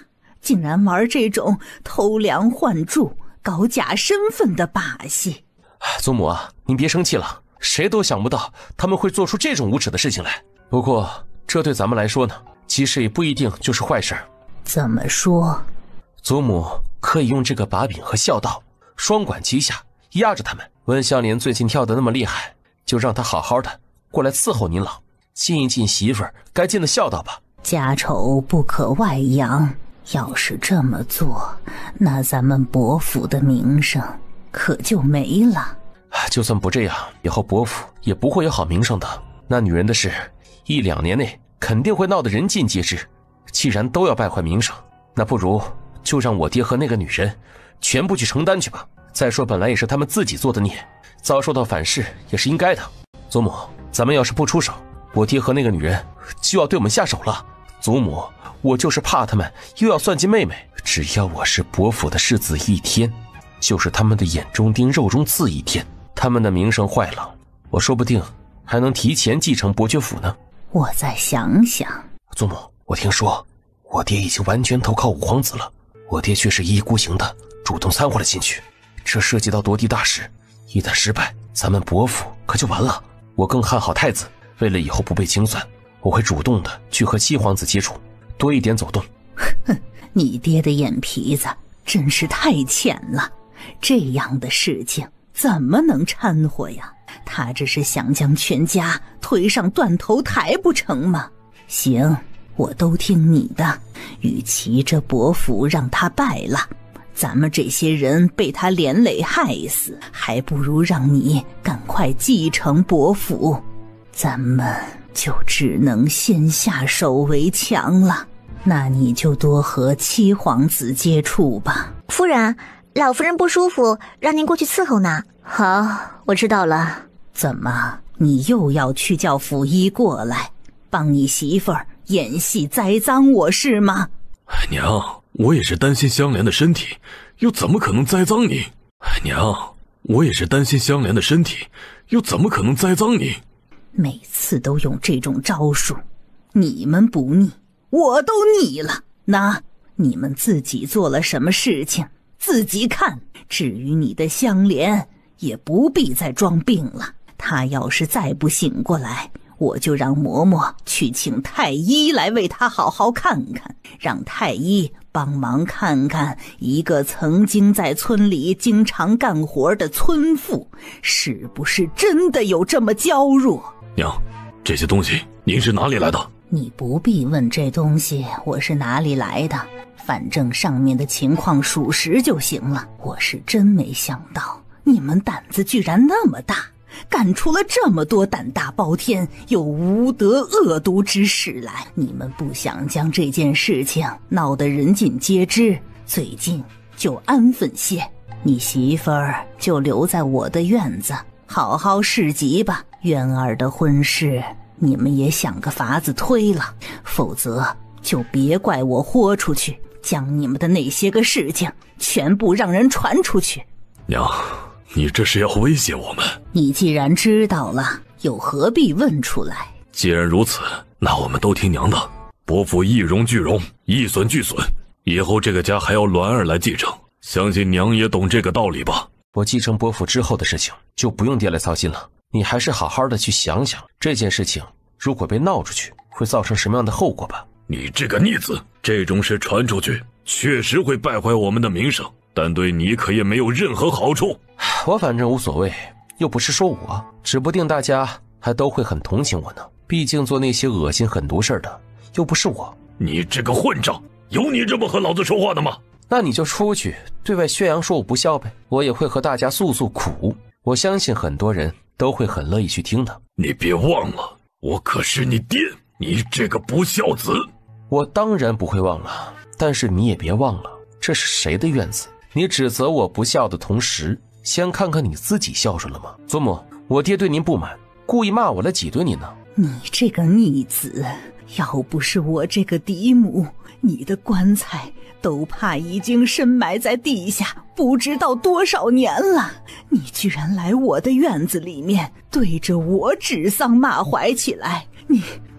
竟然玩这种偷梁换柱、搞假身份的把戏。祖母啊，您别生气了，谁都想不到他们会做出这种无耻的事情来。不过这对咱们来说呢，其实也不一定就是坏事。怎么说？祖母可以用这个把柄和孝道双管齐下，压着他们。温香莲最近跳得那么厉害，就让她好好的过来伺候您老，尽一尽媳妇儿该尽的孝道吧。家丑不可外扬，要是这么做，那咱们伯府的名声可就没了。就算不这样，以后伯府也不会有好名声的。那女人的事，1、2年内肯定会闹得人尽皆知。既然都要败坏名声，那不如就让我爹和那个女人全部去承担去吧。再说本来也是他们自己做的孽，遭受到反噬也是应该的。祖母，咱们要是不出手，我爹和那个女人就要对我们下手了。祖母，我就是怕他们又要算计妹妹。只要我是伯府的世子1天，就是他们的眼中钉肉中刺1天，他们的名声坏了，我说不定还能提前继承伯爵府呢。我再想想。祖母，我听说我爹已经完全投靠五皇子了，我爹却是一意孤行的主动掺和了进去，这涉及到夺嫡大事，一旦失败，咱们伯府可就完了。我更看好太子，为了以后不被清算，我会主动的去和7皇子接触，多一点走动。哼，你爹的眼皮子真是太浅了，这样的事情怎么能掺和呀？他这是想将全家推上断头台不成吗？行，我都听你的。与其这伯父让他败了，咱们这些人被他连累害死，还不如让你赶快继承伯父。咱们就只能先下手为强了。那你就多和七皇子接触吧。夫人，老夫人不舒服，让您过去伺候呢。好，我知道了。怎么，你又要去叫府医过来，帮你媳妇儿演戏栽赃我是吗？娘，我也是担心香莲的身体，又怎么可能栽赃你？娘，我也是担心香莲的身体，又怎么可能栽赃你？每次都用这种招数，你们不腻，我都腻了。那你们自己做了什么事情，自己看。至于你的香莲，也不必再装病了。他要是再不醒过来，我就让嬷嬷去请太医来为他好好看看，让太医帮忙看看一个曾经在村里经常干活的村妇是不是真的有这么娇弱。娘，这些东西您是哪里来的？你不必问这东西我是哪里来的，反正上面的情况属实就行了。我是真没想到你们胆子居然那么大，干出了这么多胆大包天又无德恶毒之事来。你们不想将这件事情闹得人尽皆知，最近就安分些，你媳妇儿就留在我的院子好好市集吧。渊儿的婚事你们也想个法子推了，否则就别怪我豁出去，将你们的那些个事情全部让人传出去。娘，你这是要威胁我们？你既然知道了，又何必问出来？既然如此，那我们都听娘的。伯父一荣俱荣，一损俱损，以后这个家还要鸾儿来继承，相信娘也懂这个道理吧。我继承伯父之后的事情就不用爹来操心了，你还是好好的去想想这件事情如果被闹出去会造成什么样的后果吧。你这个逆子，这种事传出去确实会败坏我们的名声，但对你可也没有任何好处。我反正无所谓，又不是说我，指不定大家还都会很同情我呢。毕竟做那些恶心狠毒事的又不是我。你这个混账，有你这么和老子说话的吗？那你就出去对外宣扬说我不孝呗，我也会和大家诉诉苦，我相信很多人都会很乐意去听的。你别忘了，我可是你爹，你这个不孝子。我当然不会忘了，但是你也别忘了，这是谁的院子？你指责我不孝的同时，先看看你自己孝顺了吗？祖母，我爹对您不满，故意骂我来挤兑你呢。你这个逆子，要不是我这个嫡母，你的棺材都怕已经深埋在地下不知道多少年了。你居然来我的院子里面对着我指桑骂槐起来，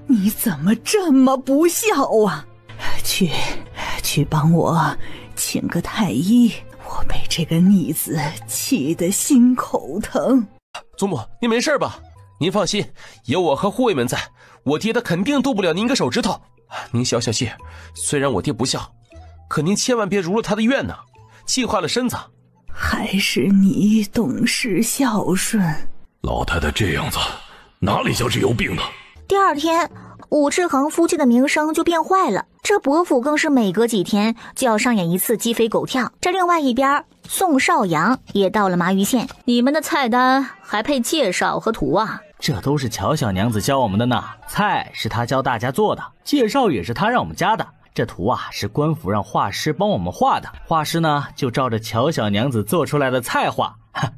你怎么这么不孝啊？去帮我请个太医，我被这个逆子气得心口疼。祖母，您没事吧？您放心，有我和护卫们在，我爹他肯定动不了您个手指头。您消消气，虽然我爹不孝，可您千万别如了他的愿呢，气坏了身子。还是你懂事孝顺。老太太这样子，哪里像是有病呢？第二天，武志恒夫妻的名声就变坏了，这伯父更是每隔几天就要上演一次鸡飞狗跳。这另外一边，宋少阳也到了麻鱼县。你们的菜单还配介绍和图啊？这都是乔小娘子教我们的呢，菜是她教大家做的，介绍也是她让我们加的，这图啊是官府让画师帮我们画的，画师呢就照着乔小娘子做出来的菜画，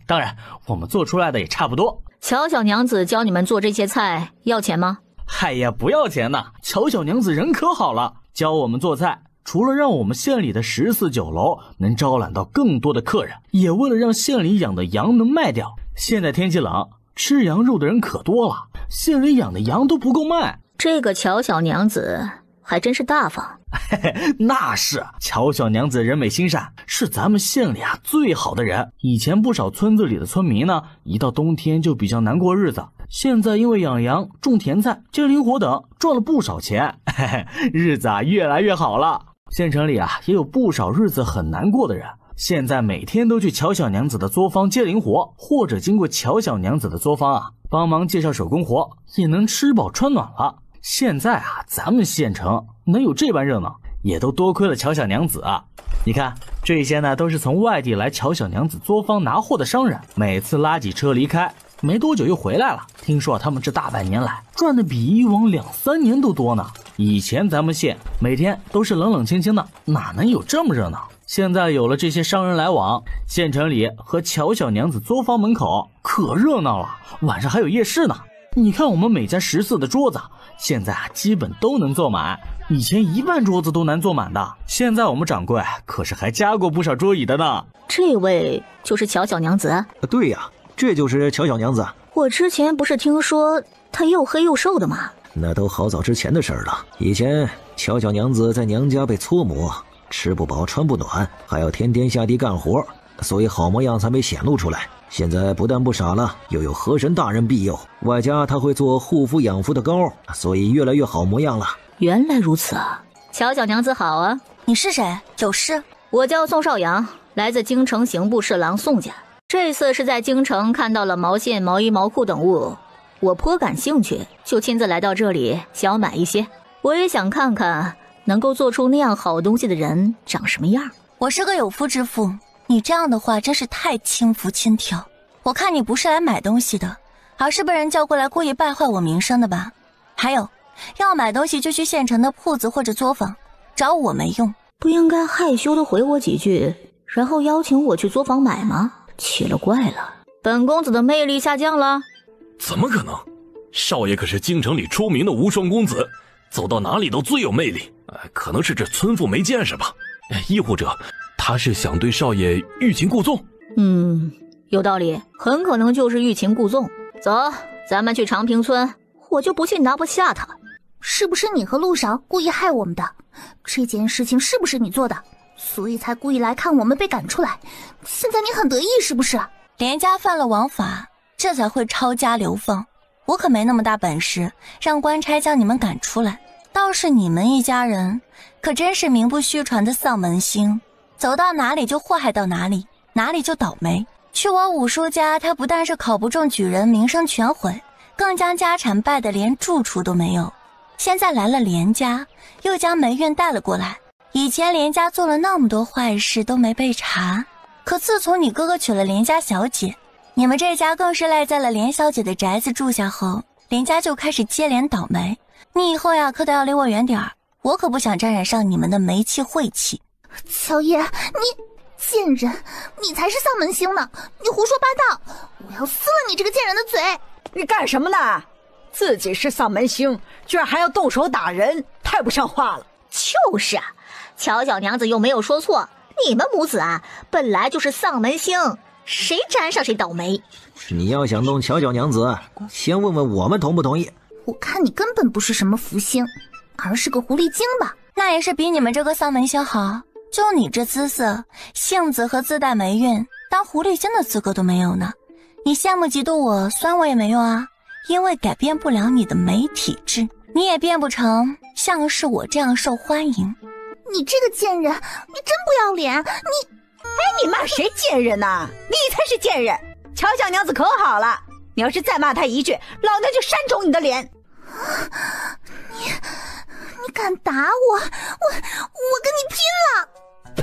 当然我们做出来的也差不多。乔小娘子教你们做这些菜要钱吗？嗨呀，不要钱呢，乔小娘子人可好了，教我们做菜，除了让我们县里的14酒楼能招揽到更多的客人，也为了让县里养的羊能卖掉。现在天气冷，吃羊肉的人可多了，县里养的羊都不够卖。这个乔小娘子还真是大方。那是，乔小娘子人美心善，是咱们县里啊最好的人。以前不少村子里的村民呢，一到冬天就比较难过日子，现在因为养羊、种甜菜、接灵活等，赚了不少钱，日子啊越来越好了。县城里啊也有不少日子很难过的人，现在每天都去乔小娘子的作坊接零活，或者经过乔小娘子的作坊啊，帮忙介绍手工活，也能吃饱穿暖了。现在啊，咱们县城能有这般热闹，也都多亏了乔小娘子啊。你看，这些呢都是从外地来乔小娘子作坊拿货的商人，每次拉几车离开，没多久又回来了。听说他们这大半年来赚的比以往2、3年都多呢。以前咱们县每天都是冷冷清清的，哪能有这么热闹？现在有了这些商人来往，县城里和乔小娘子作坊门口可热闹了，晚上还有夜市呢。你看我们每家14的桌子，现在啊基本都能坐满，以前1半桌子都难坐满的。现在我们掌柜可是还加过不少桌椅的呢。这位就是乔小娘子？对呀，这就是乔小娘子。我之前不是听说她又黑又瘦的吗？那都好早之前的事了。以前乔小娘子在娘家被搓磨，吃不饱穿不暖，还要天天下地干活，所以好模样才没显露出来。现在不但不傻了，又有河神大人庇佑，外加他会做护肤养肤的膏，所以越来越好模样了。原来如此啊！乔小娘子好啊！你是谁？有事？我叫宋少阳，来自京城刑部侍郎宋家。这次是在京城看到了毛线、毛衣、毛裤等物，我颇感兴趣，就亲自来到这里，想要买一些。我也想看看能够做出那样好东西的人长什么样。我是个有夫之妇，你这样的话真是太轻浮轻佻。我看你不是来买东西的，而是被人叫过来故意败坏我名声的吧？还有，要买东西就去县城的铺子或者作坊，找我没用。不应该害羞的回我几句，然后邀请我去作坊买吗？奇了怪了，本公子的魅力下降了？怎么可能？少爷可是京城里出名的无双公子，走到哪里都最有魅力。可能是这村妇没见识吧，亦或者他是想对少爷欲擒故纵。有道理，很可能就是欲擒故纵。走，咱们去长平村，我就不信拿不下他。是不是你和陆少故意害我们的？这件事情是不是你做的？所以才故意来看我们被赶出来。现在你很得意是不是？连家犯了王法，这才会抄家流放。我可没那么大本事，让官差将你们赶出来。倒是你们一家人，可真是名不虚传的丧门星，走到哪里就祸害到哪里，哪里就倒霉。去我五叔家，他不但是考不中举人，名声全毁，更将家产败得连住处都没有。现在来了连家，又将霉运带了过来。以前连家做了那么多坏事都没被查，可自从你哥哥娶了连家小姐，你们这家更是赖在了连小姐的宅子住下后，连家就开始接连倒霉。你以后呀，可得要离我远点儿，我可不想沾染上你们的霉气晦气。乔爷，你贱人，你才是丧门星呢！你胡说八道，我要撕了你这个贱人的嘴！你干什么呢？自己是丧门星，居然还要动手打人，太不像话了。就是啊，乔小娘子又没有说错，你们母子啊，本来就是丧门星，谁沾上谁倒霉。你要想动乔小娘子，先问问我们同不同意。我看你根本不是什么福星，而是个狐狸精吧？那也是比你们这个丧门星好。就你这姿色、性子和自带霉运，当狐狸精的资格都没有呢。你羡慕嫉妒我，酸我也没用啊，因为改变不了你的霉体质，你也变不成像是我这样受欢迎。你这个贱人，你真不要脸！你骂谁贱人呢？你才是贱人！乔小娘子可好了，你要是再骂她一句，老娘就扇肿你的脸！你敢打我，我跟你拼了！呸！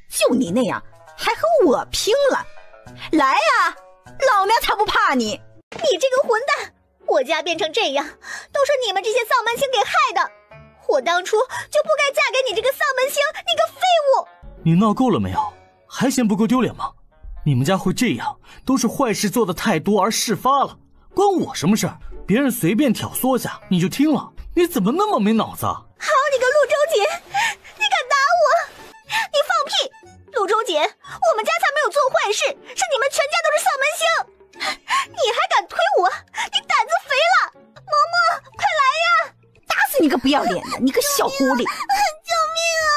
就你那样，还和我拼了？来呀，老娘才不怕你！你这个混蛋！我家变成这样，都是你们这些丧门星给害的。我当初就不该嫁给你这个丧门星，你个废物！你闹够了没有？还嫌不够丢脸吗？你们家会这样，都是坏事做的太多而事发了，关我什么事儿？别人随便挑唆下你就听了，你怎么那么没脑子？好你个陆周姐，你敢打我？你放屁！陆周姐，我们家才没有做坏事，是你们全家都是丧门星！你还敢推我？你胆子肥了！嬷嬷，快来呀！打死你个不要脸的，你个小狐狸！救命啊！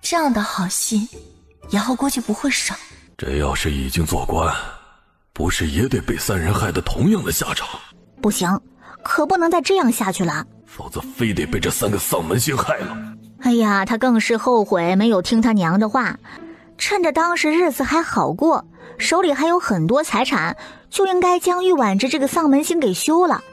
这样的好戏，以后估计不会少。这要是已经做官，不是也得被三人害得同样的下场？不行，可不能再这样下去了，否则非得被这3个丧门星害了。哎呀，他更是后悔没有听他娘的话。趁着当时日子还好过，手里还有很多财产，就应该将玉婉之这个丧门星给休了，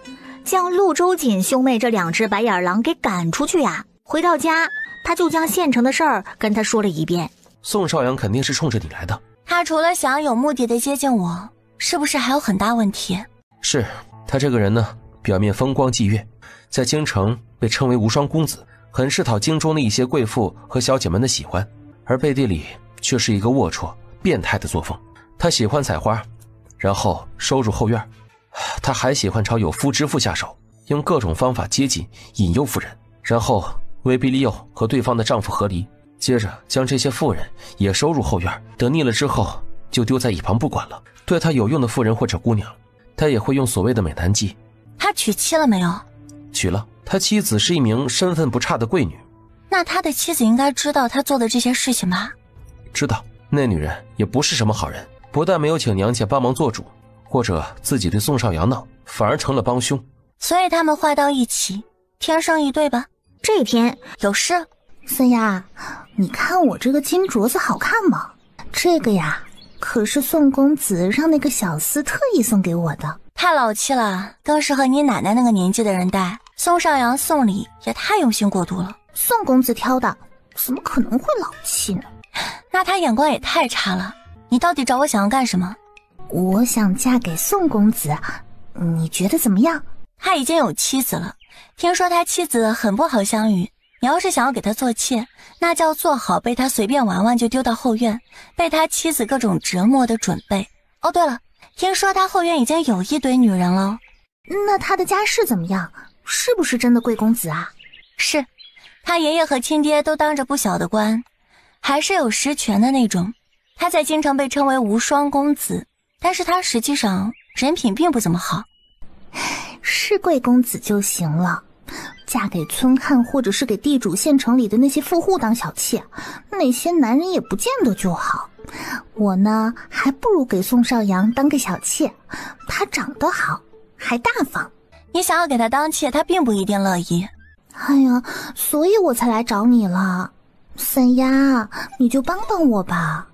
将陆周瑾兄妹这2只白眼狼给赶出去呀。回到家，他就将现成的事儿跟他说了一遍。宋少阳肯定是冲着你来的，他除了想有目的的接近我，是不是还有很大问题？是，他这个人呢，表面风光霁月，在京城被称为无双公子，很是讨京中的一些贵妇和小姐们的喜欢，而背地里却是一个龌龊变态的作风。他喜欢采花，然后收入后院，他还喜欢朝有夫之妇下手，用各种方法接近引诱妇人，然后威逼利诱和对方的丈夫和离，接着将这些妇人也收入后院，等腻了之后就丢在一旁不管了。对他有用的妇人或者姑娘，他也会用所谓的美男计。他娶妻了没有？娶了，他妻子是一名身份不差的贵女。那他的妻子应该知道他做的这些事情吧？知道，那女人也不是什么好人，不但没有请娘家帮忙做主，或者自己对宋少阳闹，反而成了帮凶。所以他们坏到一起，天生一对吧？这天有事。三丫，你看我这个金镯子好看吗？这个呀，可是宋公子让那个小厮特意送给我的。太老气了，更适合你奶奶那个年纪的人戴。宋少阳送礼也太用心过度了。宋公子挑的，怎么可能会老气呢？那他眼光也太差了。你到底找我想要干什么？我想嫁给宋公子，你觉得怎么样？他已经有妻子了，听说他妻子很不好相与，你要是想要给他做妾，那叫做好被他随便玩玩就丢到后院，被他妻子各种折磨的准备。哦对了，听说他后院已经有一堆女人了。那他的家世怎么样？是不是真的贵公子啊？是，他爷爷和亲爹都当着不小的官，还是有实权的那种。他在京城被称为无双公子，但是他实际上人品并不怎么好。是贵公子就行了，嫁给村汉或者是给地主县城里的那些富户当小妾，那些男人也不见得就好。我呢，还不如给宋少阳当个小妾，他长得好，还大方。你想要给他当妾，他并不一定乐意。哎呀，所以我才来找你了。三丫，你就帮帮我吧。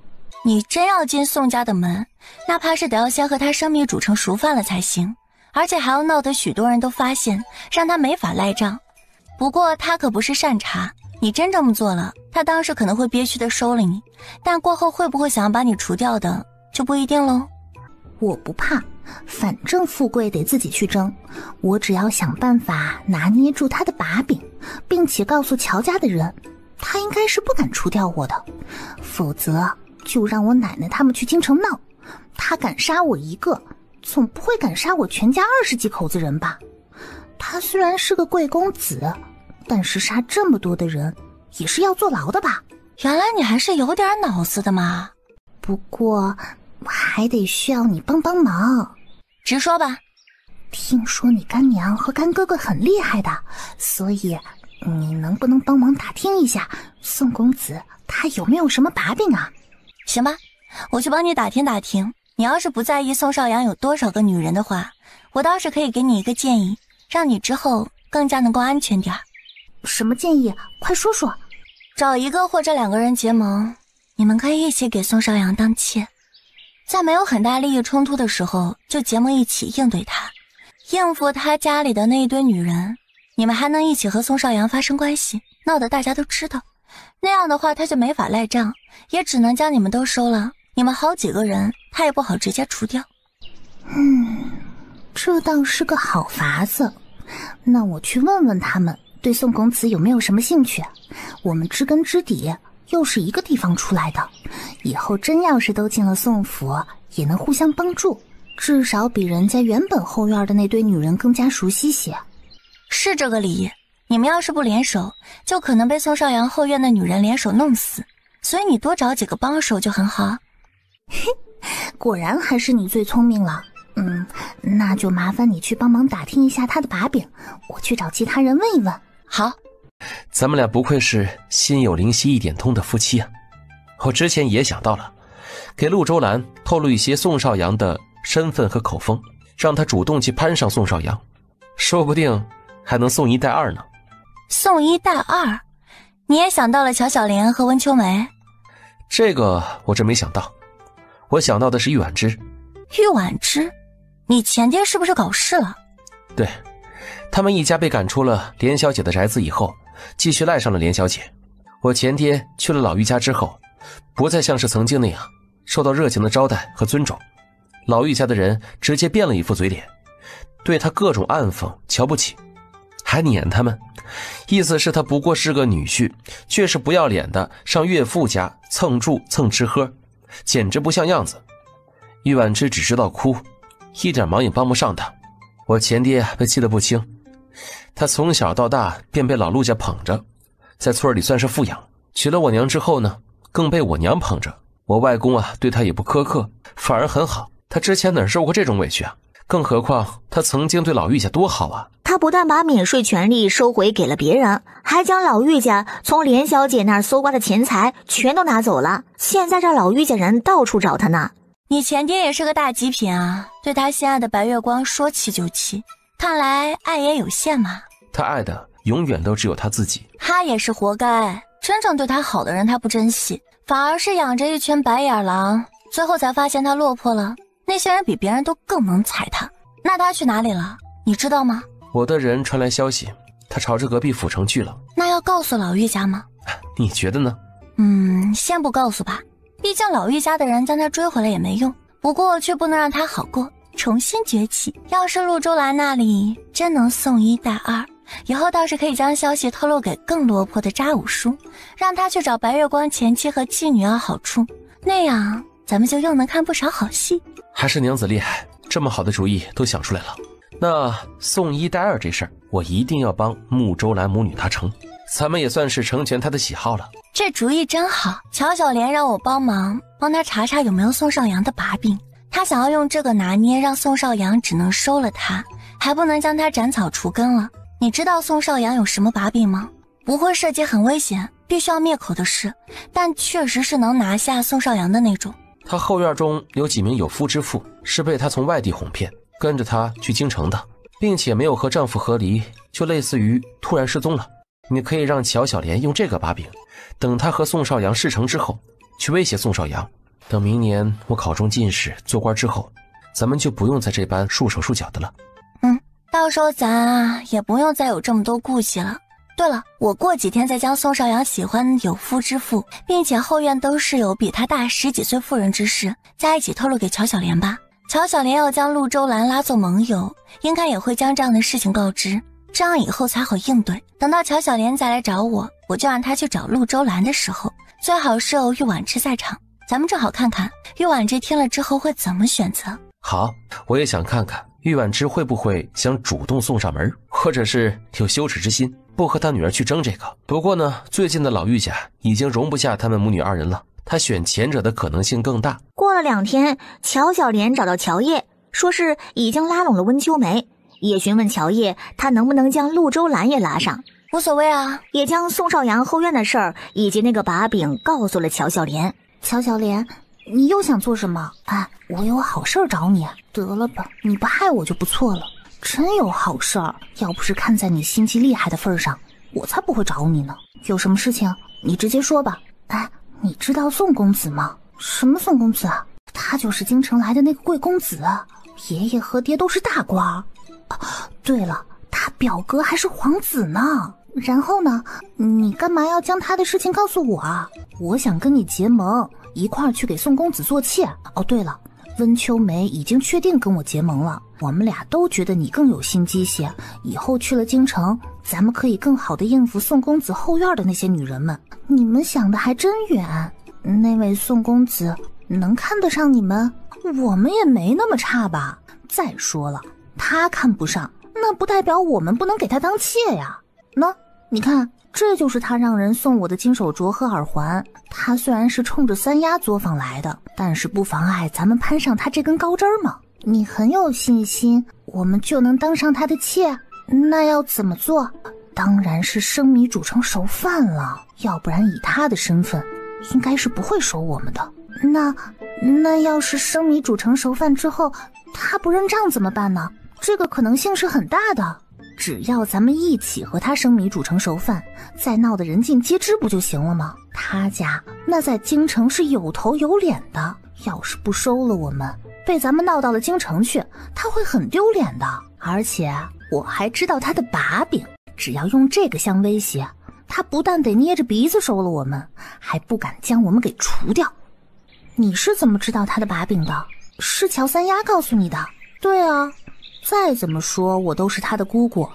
你真要进宋家的门，那怕是得要先和他生米煮成熟饭了才行，而且还要闹得许多人都发现，让他没法赖账。不过他可不是善茬，你真这么做了，他当时可能会憋屈的收了你，但过后会不会想要把你除掉的，就不一定喽。我不怕，反正富贵得自己去争，我只要想办法拿捏住他的把柄，并且告诉乔家的人，他应该是不敢除掉我的，否则就让我奶奶他们去京城闹，他敢杀我一个，总不会敢杀我全家20几口子人吧。他虽然是个贵公子，但是杀这么多的人也是要坐牢的吧。原来你还是有点脑子的嘛。不过还得需要你帮帮忙。直说吧。听说你干娘和干哥哥很厉害的，所以你能不能帮忙打听一下宋公子他有没有什么把柄啊？行吧，我去帮你打听打听。你要是不在意宋少阳有多少个女人的话，我倒是可以给你一个建议，让你之后更加能够安全点。什么建议？快说说。找一个或者2个人结盟，你们可以一起给宋少阳当妾，在没有很大利益冲突的时候就结盟一起应对他，应付他家里的那一堆女人。你们还能一起和宋少阳发生关系，闹得大家都知道。那样的话他就没法赖账，也只能将你们都收了，你们好几个人他也不好直接除掉。这倒是个好法子。那我去问问他们对宋公子有没有什么兴趣，我们知根知底，又是一个地方出来的，以后真要是都进了宋府，也能互相帮助，至少比人家原本后院的那堆女人更加熟悉些。是这个理，你们要是不联手，就可能被宋少阳后院的女人联手弄死，所以你多找几个帮手就很好。果然还是你最聪明了。那就麻烦你去帮忙打听一下他的把柄，我去找其他人问一问。好。咱们俩不愧是心有灵犀一点通的夫妻啊！我之前也想到了，给陆周兰透露一些宋少阳的身份和口风，让他主动去攀上宋少阳，说不定还能送1带2呢。送1带2？你也想到了乔小莲和温秋梅？这个我真没想到，我想到的是玉婉之。玉婉之，你前爹是不是搞事了？对，他们一家被赶出了连小姐的宅子以后，继续赖上了连小姐。我前爹去了老玉家之后，不再像是曾经那样受到热情的招待和尊重，老玉家的人直接变了一副嘴脸，对他各种暗讽瞧不起，还撵他们，意思是他不过是个女婿，却是不要脸的上岳父家蹭住蹭吃喝，简直不像样子。玉婉之只知道哭，一点忙也帮不上他。我前爹被气得不轻，他从小到大便被老陆家捧着，在村里算是富养，娶了我娘之后呢，更被我娘捧着。我外公对他也不苛刻，反而很好，他之前哪受过这种委屈啊？更何况他曾经对老玉家多好啊。他不但把免税权利收回给了别人，还将老玉家从连小姐那儿搜刮的钱财全都拿走了，现在这老玉家人到处找他呢。你前爹也是个大极品啊，对他心爱的白月光说气就气，看来爱也有限嘛。他爱的永远都只有他自己。他也是活该，真正对他好的人他不珍惜，反而是养着一群白眼狼，最后才发现他落魄了，那些人比别人都更能踩他。那他去哪里了？你知道吗？我的人传来消息，他朝着隔壁府城去了。那要告诉老玉家吗？你觉得呢？先不告诉吧，毕竟老玉家的人将他追回来也没用，不过却不能让他好过，重新崛起。要是陆周兰那里真能送一带二，以后倒是可以将消息透露给更落魄的渣武叔，让他去找白月光前妻和妓女要好处，那样咱们就又能看不少好戏。还是娘子厉害，这么好的主意都想出来了。那送一带二这事儿，我一定要帮穆周兰母女达成，咱们也算是成全她的喜好了。这主意真好，乔小莲让我帮他查查有没有宋少阳的把柄，他想要用这个拿捏，让宋少阳只能收了他，还不能将他斩草除根了。你知道宋少阳有什么把柄吗？不会涉及很危险必须要灭口的事，但确实是能拿下宋少阳的那种。他后院中有几名有夫之妇是被他从外地哄骗，跟着他去京城的，并且没有和丈夫和离，就类似于突然失踪了。你可以让乔小莲用这个把柄，等他和宋少阳事成之后去威胁宋少阳，等明年我考中进士做官之后，咱们就不用再这般束手束脚的了。到时候咱也不用再有这么多顾忌了。对了，我过几天再将宋少阳喜欢有夫之妇，并且后院都是有比他大10几岁妇人之事，在一起透露给乔小莲吧。乔小莲要将陆周兰拉做盟友，应该也会将这样的事情告知，这样以后才好应对。等到乔小莲再来找我，我就让她去找陆周兰的时候，最好是有玉婉之在场，咱们正好看看玉婉之听了之后会怎么选择。好，我也想看看玉婉之会不会想主动送上门，或者是有羞耻之心，不和他女儿去争这个。不过呢，最近的老玉家已经容不下他们母女二人了，他选前者的可能性更大。过了2天，乔小莲找到乔叶，说是已经拉拢了温秋梅，也询问乔叶他能不能将陆周兰也拉上。无所谓啊，也将宋少阳后院的事儿以及那个把柄告诉了乔小莲。乔小莲，你又想做什么？我有好事儿找你。得了吧，你不害我就不错了。真有好事儿，要不是看在你心机厉害的份上，我才不会找你呢。有什么事情你直接说吧。你知道宋公子吗？什么宋公子啊？他就是京城来的那个贵公子，爷爷和爹都是大官。对了，他表哥还是皇子呢。然后呢，你干嘛要将他的事情告诉我啊？我想跟你结盟，一块儿去给宋公子做妾。对了，温秋梅已经确定跟我结盟了，我们俩都觉得你更有心机些，以后去了京城，咱们可以更好的应付宋公子后院的那些女人们。你们想的还真远，那位宋公子能看得上你们？我们也没那么差吧。再说了，他看不上，那不代表我们不能给他当妾呀。你看，这就是他让人送我的金手镯和耳环。他虽然是冲着三丫作坊来的，但是不妨碍咱们攀上他这根高枝嘛。你很有信心我们就能当上他的妾？那要怎么做？当然是生米煮成熟饭了，要不然以他的身份应该是不会收我们的。那要是生米煮成熟饭之后他不认账怎么办呢？这个可能性是很大的。只要咱们一起和他生米煮成熟饭，再闹得人尽皆知不就行了吗？他家那在京城是有头有脸的，要是不收了我们，被咱们闹到了京城去，他会很丢脸的。而且我还知道他的把柄，只要用这个相威胁，他不但得捏着鼻子收了我们，还不敢将我们给除掉。你是怎么知道他的把柄的？是乔三丫告诉你的？对啊，再怎么说我都是他的姑姑，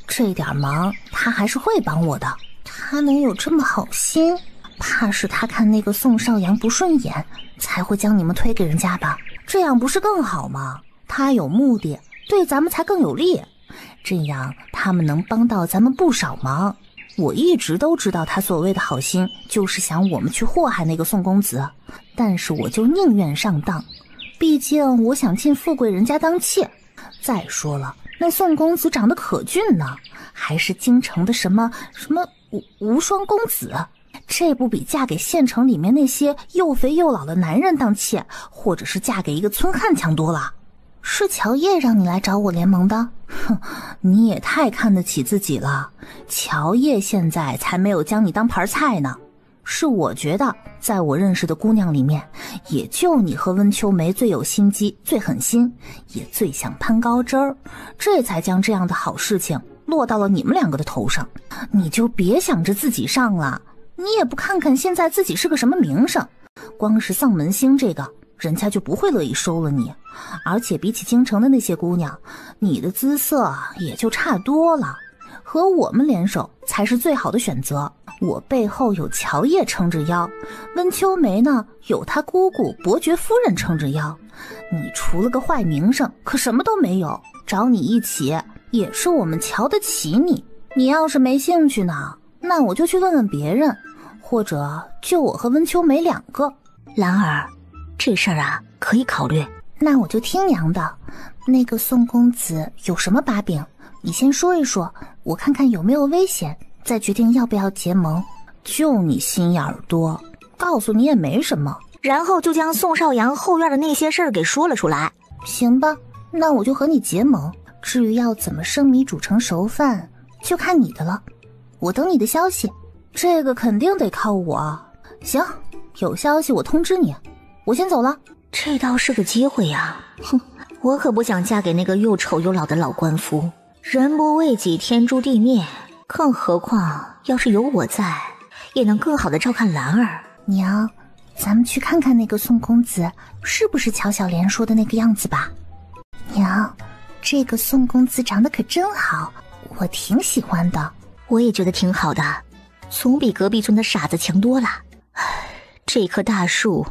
这点忙他还是会帮我的。他能有这么好心，怕是他看那个宋少阳不顺眼，才会将你们推给人家吧？这样不是更好吗？他有目的，对咱们才更有利，这样他们能帮到咱们不少忙。我一直都知道他所谓的好心就是想我们去祸害那个宋公子，但是我就宁愿上当，毕竟我想进富贵人家当妾。再说了，那宋公子长得可俊呢，还是京城的什么无双公子，这不比嫁给县城里面那些又肥又老的男人当妾，或者是嫁给一个村汉强多了。是乔叶让你来找我联盟的？哼，你也太看得起自己了。乔叶现在才没有将你当盘菜呢。是我觉得，在我认识的姑娘里面，也就你和温秋梅最有心机、最狠心，也最想攀高枝儿，这才将这样的好事情落到了你们两个的头上。你就别想着自己上了，你也不看看现在自己是个什么名声，光是丧门星这个，人家就不会乐意收了你。而且比起京城的那些姑娘，你的姿色也就差多了，和我们联手才是最好的选择。我背后有乔叶撑着腰，温秋梅呢有她姑姑伯爵夫人撑着腰，你除了个坏名声可什么都没有，找你一起也是我们瞧得起你。你要是没兴趣呢，那我就去问问别人，或者就我和温秋梅两个。兰儿，这事儿啊可以考虑。那我就听娘的。那个宋公子有什么把柄？你先说一说，我看看有没有危险，再决定要不要结盟。就你心眼儿多，告诉你也没什么。然后就将宋少阳后院的那些事儿给说了出来。行吧，那我就和你结盟。至于要怎么生米煮成熟饭，就看你的了。我等你的消息，这个肯定得靠我。行，有消息我通知你。我先走了。这倒是个机会呀！哼，我可不想嫁给那个又丑又老的老官夫。人不为己，天诛地灭。更何况，要是有我在，也能更好的照看兰儿。娘，咱们去看看那个宋公子是不是乔小莲说的那个样子吧。娘，这个宋公子长得可真好，我挺喜欢的。我也觉得挺好的，总比隔壁村的傻子强多了。这棵大树，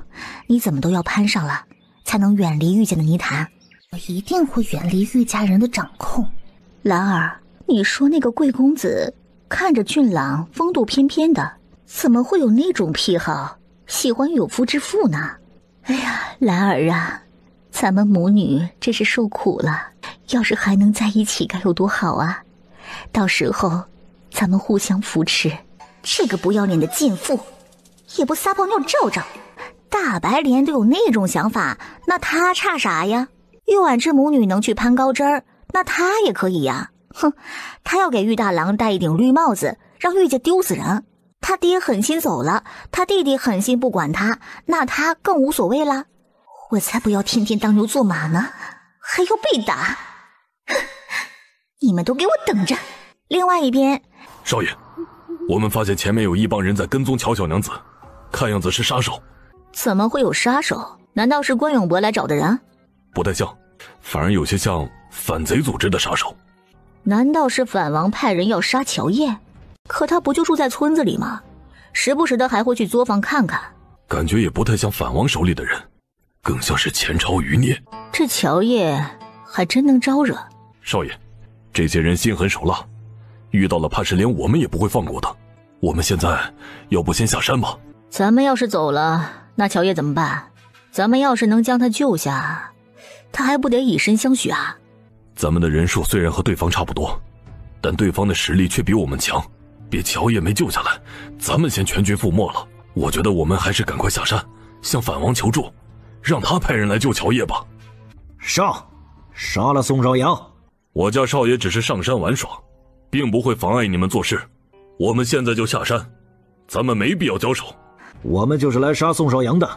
你怎么都要攀上了，才能远离玉家的泥潭。我一定会远离玉家人的掌控。兰儿，你说那个贵公子看着俊朗风度翩翩的，怎么会有那种癖好，喜欢有妇之夫呢？哎呀，兰儿啊，咱们母女真是受苦了，要是还能在一起该有多好啊。到时候咱们互相扶持。这个不要脸的贱妇也不撒泡尿照照，大白莲都有那种想法，那他差啥呀？玉婉之母女能去攀高枝儿，那他也可以呀。哼，他要给玉大郎戴一顶绿帽子，让玉家丢死人。他爹狠心走了，他弟弟狠心不管他，那他更无所谓啦。我才不要天天当牛做马呢，还要被打。你们都给我等着。另外一边，少爷，我们发现前面有一帮人在跟踪乔小娘子，看样子是杀手。怎么会有杀手？难道是关永伯来找的人？不太像，反而有些像反贼组织的杀手。难道是反王派人要杀乔叶？可他不就住在村子里吗？时不时的还会去作坊看看。感觉也不太像反王手里的人，更像是前朝余孽。这乔叶还真能招惹。少爷，这些人心狠手辣，遇到了怕是连我们也不会放过的。我们现在要不先下山吧？咱们要是走了，那乔叶怎么办？咱们要是能将他救下，他还不得以身相许啊？咱们的人数虽然和对方差不多，但对方的实力却比我们强。别乔叶没救下来，咱们先全军覆没了。我觉得我们还是赶快下山，向反王求助，让他派人来救乔叶吧。上，杀了宋少阳。我家少爷只是上山玩耍，并不会妨碍你们做事。我们现在就下山，咱们没必要交手。我们就是来杀宋少阳的，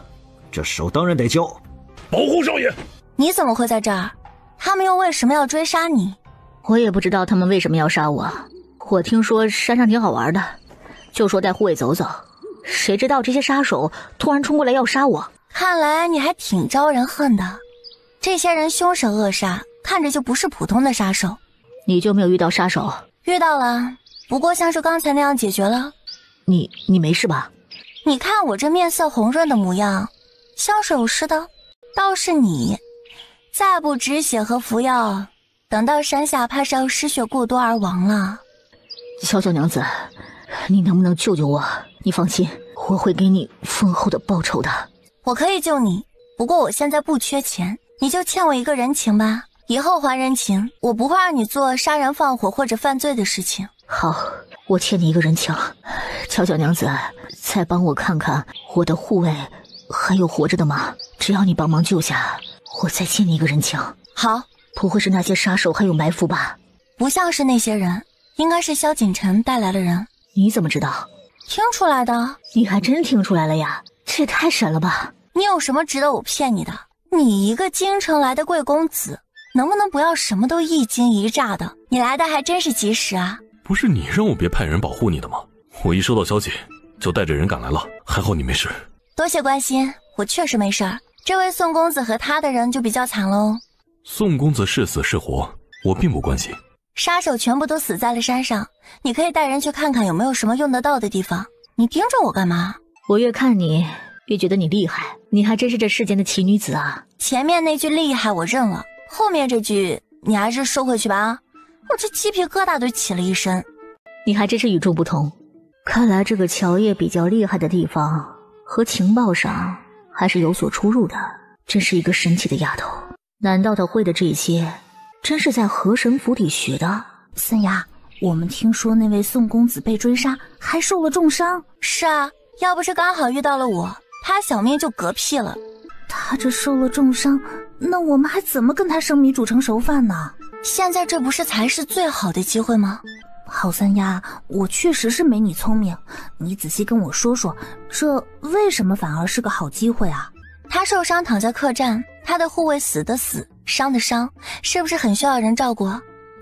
这手当然得交。保护少爷！你怎么会在这儿？他们又为什么要追杀你？我也不知道他们为什么要杀我。我听说山上挺好玩的，就说带护卫走走。谁知道这些杀手突然冲过来要杀我。看来你还挺招人恨的。这些人凶神恶煞，看着就不是普通的杀手。你就没有遇到杀手？遇到了，不过像是刚才那样解决了。你没事吧？你看我这面色红润的模样，像是有事的。倒是你，再不止血和服药，等到山下怕是要失血过多而亡了。小娘子，你能不能救救我？你放心，我会给你丰厚的报酬的。我可以救你，不过我现在不缺钱，你就欠我一个人情吧。以后还人情，我不会让你做杀人放火或者犯罪的事情。好，我欠你一个人情。小娘子，再帮我看看我的护卫还有活着的吗？只要你帮忙救下，我再欠你一个人情。好，不会是那些杀手还有埋伏吧？不像是那些人，应该是萧锦晨带来的人。你怎么知道？听出来的。你还真听出来了呀？这也太神了吧！你有什么值得我骗你的？你一个京城来的贵公子，能不能不要什么都一惊一乍的？你来的还真是及时啊！不是你让我别派人保护你的吗？我一收到消息就带着人赶来了，还好你没事。多谢关心，我确实没事儿。这位宋公子和他的人就比较惨喽。宋公子是死是活，我并不关心。杀手全部都死在了山上，你可以带人去看看有没有什么用得到的地方。你盯着我干嘛？我越看你越觉得你厉害，你还真是这世间的奇女子啊！前面那句厉害我认了，后面这句你还是收回去吧。我这鸡皮疙瘩都起了一身。你还真是与众不同。看来这个乔叶比较厉害的地方和情报上还是有所出入的，真是一个神奇的丫头。难道她会的这些真是在河神府里学的？三丫，我们听说那位宋公子被追杀，还受了重伤。是啊，要不是刚好遇到了我，他小命就嗝屁了。他这受了重伤，那我们还怎么跟他生米煮成熟饭呢？现在这不是才是最好的机会吗？好三丫，我确实是没你聪明，你仔细跟我说说，这为什么反而是个好机会啊？他受伤躺在客栈，他的护卫死的死，伤的伤，是不是很需要人照顾？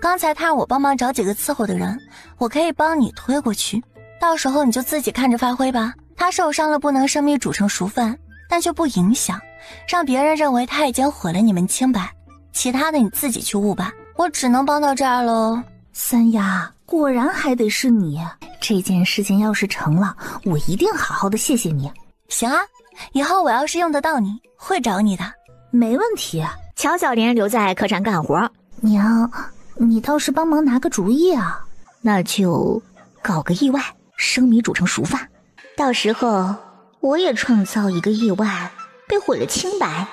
刚才他让我帮忙找几个伺候的人，我可以帮你推过去，到时候你就自己看着发挥吧。他受伤了不能生米煮成熟饭，但就不影响让别人认为他已经毁了你们清白，其他的你自己去悟吧，我只能帮到这儿喽。三丫，果然还得是你，这件事情要是成了，我一定好好的谢谢你。行啊，以后我要是用得到你，会找你的。没问题。乔小莲留在客栈干活。娘，你倒是帮忙拿个主意啊。那就搞个意外，生米煮成熟饭，到时候我也创造一个意外，被毁了清白。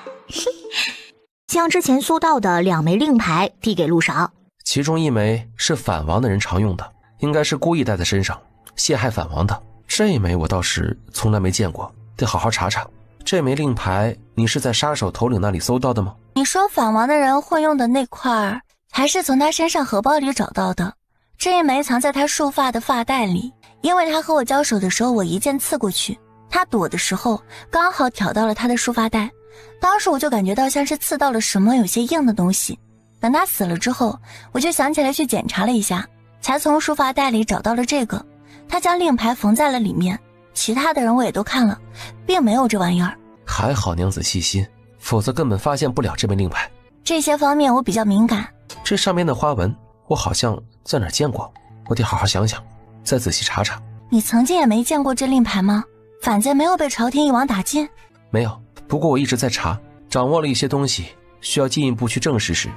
将之前搜到的2枚令牌递给陆少，其中1枚是反王的人常用的，应该是故意带在身上陷害反王的。这1枚我倒是从来没见过，得好好查查。这枚令牌你是在杀手头领那里搜到的吗？你说反王的人会用的那块还是从他身上荷包里找到的，这1枚藏在他束发的发带里，因为他和我交手的时候我一剑刺过去，他躲的时候刚好挑到了他的束发带，当时我就感觉到像是刺到了什么有些硬的东西。等他死了之后，我就想起来去检查了一下，才从束发带里找到了这个。他将令牌缝在了里面，其他的人我也都看了，并没有这玩意儿。还好娘子细心，否则根本发现不了这枚令牌。这些方面我比较敏感。这上面的花纹我好像在哪儿见过，我得好好想想，再仔细查查。你曾经也没见过这令牌吗？反间没有被朝廷一网打尽？没有，不过我一直在查，掌握了一些东西，需要进一步去证实时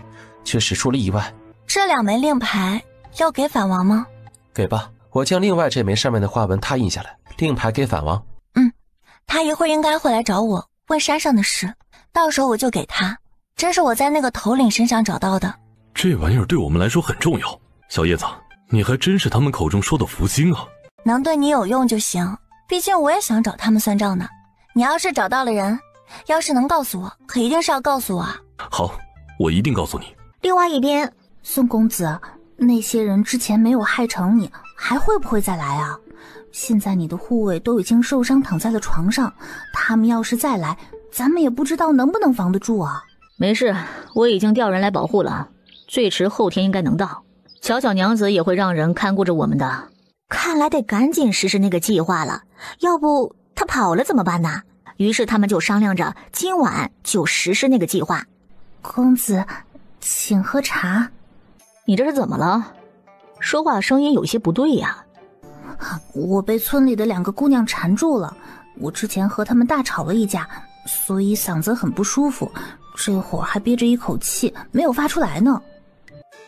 却使出了意外。这2枚令牌要给反王吗？给吧，我将另外这枚上面的花纹拓印下来，令牌给反王。他一会儿应该会来找我问山上的事，到时候我就给他。这是我在那个头领身上找到的。这玩意儿对我们来说很重要。小叶子，你还真是他们口中说的福星啊。能对你有用就行，毕竟我也想找他们算账呢。你要是找到了人，要是能告诉我，可一定是要告诉我啊。好，我一定告诉你。另外一边，宋公子，那些人之前没有害成你，还会不会再来啊？现在你的护卫都已经受伤躺在了床上，他们要是再来，咱们也不知道能不能防得住啊。没事，我已经调人来保护了，最迟后天应该能到。巧巧娘子也会让人看顾着我们的。看来得赶紧实施那个计划了，要不他跑了怎么办呢？于是他们就商量着今晚就实施那个计划。公子，请喝茶。你这是怎么了？说话声音有些不对呀。我被村里的2个姑娘缠住了，我之前和她们大吵了一架，所以嗓子很不舒服，这会儿还憋着一口气没有发出来呢。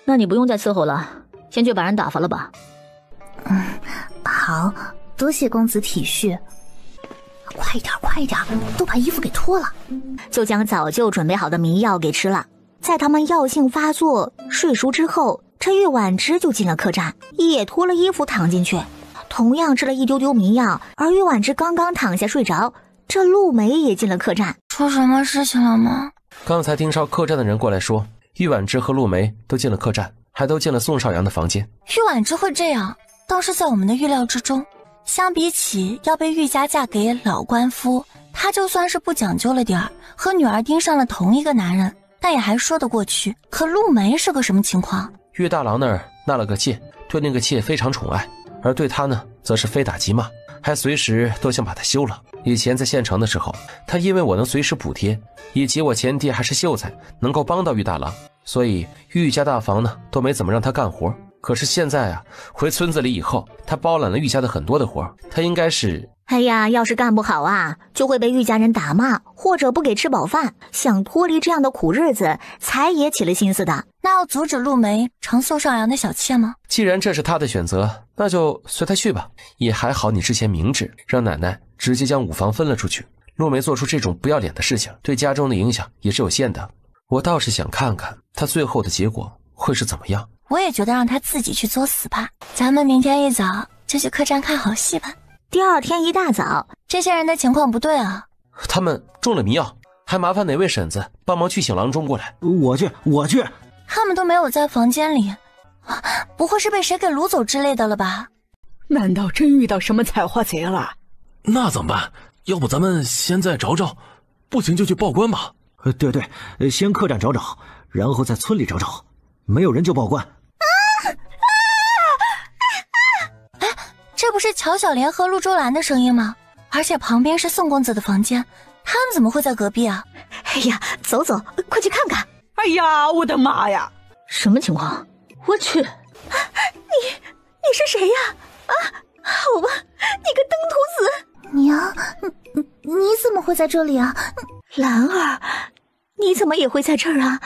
那你不用再伺候了，先去把人打发了吧。好，多谢公子体恤。快点，都把衣服给脱了。就将早就准备好的迷药给吃了。在他们药性发作睡熟之后，这玉婉之就进了客栈，也脱了衣服躺进去，同样吃了一丢丢迷药。而玉婉之刚刚躺下睡着，这陆梅也进了客栈。出什么事情了吗？刚才听梢客栈的人过来说，玉婉之和陆梅都进了客栈，还都进了宋少阳的房间。玉婉之会这样，倒是在我们的预料之中。相比起要被玉家嫁给老官夫，她就算是不讲究了点儿，和女儿盯上了同一个男人，但也还说得过去。可陆梅是个什么情况？玉大郎那儿纳了个妾，对那个妾非常宠爱，而对他呢，则是非打即骂，还随时都想把他休了。以前在县城的时候，他因为我能随时补贴，以及我前爹还是秀才，能够帮到玉大郎，所以玉家大房呢都没怎么让他干活。可是现在啊，回村子里以后，他包揽了玉家的很多的活，他应该是……哎呀，要是干不好啊，就会被玉家人打骂，或者不给吃饱饭。想脱离这样的苦日子，才也起了心思的。那要阻止陆梅成宋少阳的小妾吗？既然这是他的选择，那就随他去吧。也还好你之前明智，让奶奶直接将5房分了出去。陆梅做出这种不要脸的事情，对家中的影响也是有限的。我倒是想看看他最后的结果会是怎么样。我也觉得让他自己去作死吧。咱们明天一早就去客栈看好戏吧。第二天一大早，这些人的情况不对啊。他们中了迷药，还麻烦哪位婶子帮忙去请郎中过来。我去。他们都没有在房间里，不会是被谁给掳走之类的了吧？难道真遇到什么采花贼了？那怎么办？要不咱们先再找找，不行就去报官吧。对，先客栈找找，然后在村里找找，没有人就报官。这不是乔小莲和陆周兰的声音吗？而且旁边是宋公子的房间，他们怎么会在隔壁啊？哎呀，走，快去看看。哎呀，我的妈呀！什么情况？我去！你是谁呀？啊，好吧，你个登徒子！娘，你怎么会在这里啊？兰儿，你怎么也会在这儿啊？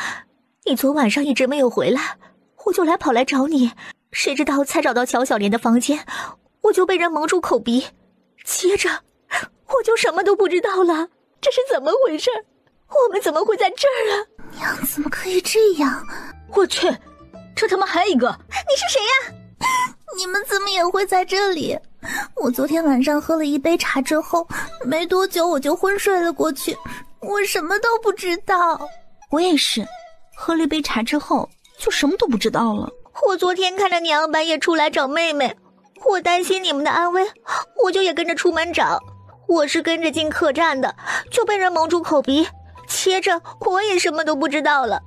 你昨晚上一直没有回来，我就跑来找你，谁知道才找到乔小莲的房间，我就被人蒙住口鼻，接着我就什么都不知道了。这是怎么回事？我们怎么会在这儿啊？娘，怎么可以这样？我去，这他妈还一个！你是谁呀？你们怎么也会在这里？我昨天晚上喝了一杯茶之后，没多久我就昏睡了过去，我什么都不知道。我也是，喝了一杯茶之后就什么都不知道了。我昨天看着娘半夜出来找妹妹，我担心你们的安危，我就也跟着出门找。我是跟着进客栈的，就被人蒙住口鼻，接着我也什么都不知道了。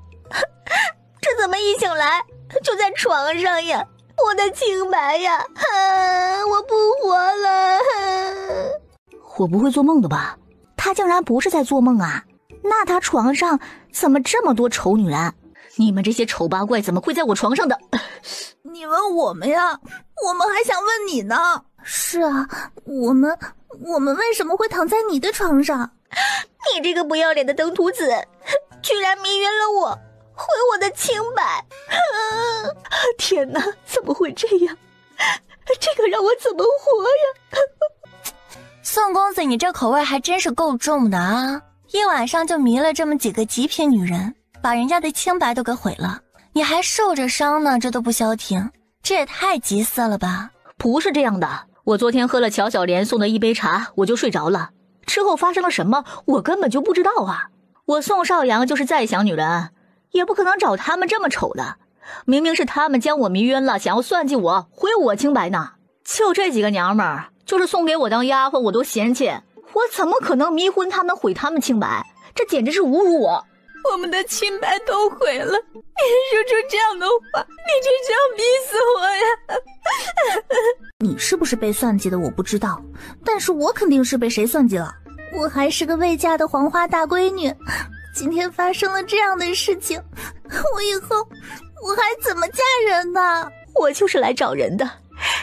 这怎么一醒来就在床上呀？我的清白呀！我不活了！我不会做梦的吧？他竟然不是在做梦啊！那他床上怎么这么多丑女人？你们这些丑八怪怎么会在我床上的？你问我们呀？我们还想问你呢。是啊，我们为什么会躺在你的床上？你这个不要脸的登徒子，居然迷晕了我，毁我的清白！天哪，怎么会这样？这个让我怎么活呀？宋公子，你这口味还真是够重的啊！一晚上就迷了这么几个极品女人，把人家的清白都给毁了，你还受着伤呢，这都不消停，这也太急色了吧？不是这样的，我昨天喝了乔小莲送的一杯茶，我就睡着了。之后发生了什么，我根本就不知道啊！我宋少阳就是再想女人，也不可能找他们这么丑的。明明是他们将我迷晕了，想要算计我，毁我清白呢。就这几个娘们儿，就是送给我当丫鬟我都嫌弃，我怎么可能迷昏他们，毁他们清白？这简直是侮辱我！我们的清白都毁了，你说出这样的话，你真是要逼死我呀！你是不是被算计的我不知道，但是我肯定是被谁算计了。我还是个未嫁的黄花大闺女，今天发生了这样的事情，我以后我还怎么嫁人呢？我就是来找人的，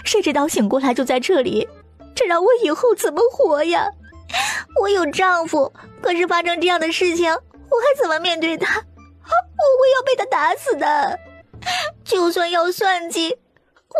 谁知道醒过来就在这里，这让我以后怎么活呀？我有丈夫，可是发生这样的事情，我还怎么面对他？我会要被他打死的。就算要算计，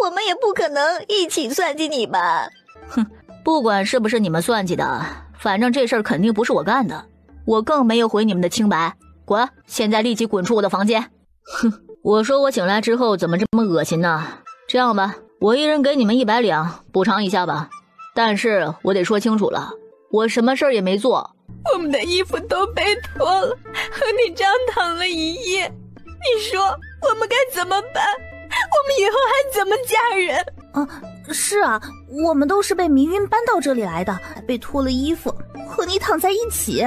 我们也不可能一起算计你吧？哼，不管是不是你们算计的，反正这事儿肯定不是我干的，我更没有毁你们的清白。滚！现在立即滚出我的房间！哼，我说我醒来之后怎么这么恶心呢？这样吧，我一人给你们100两，补偿一下吧。但是我得说清楚了，我什么事儿也没做。我们的衣服都被脱了，和你这样躺了一夜，你说我们该怎么办？我们以后还怎么嫁人？是啊，我们都是被迷晕搬到这里来的，还被脱了衣服，和你躺在一起。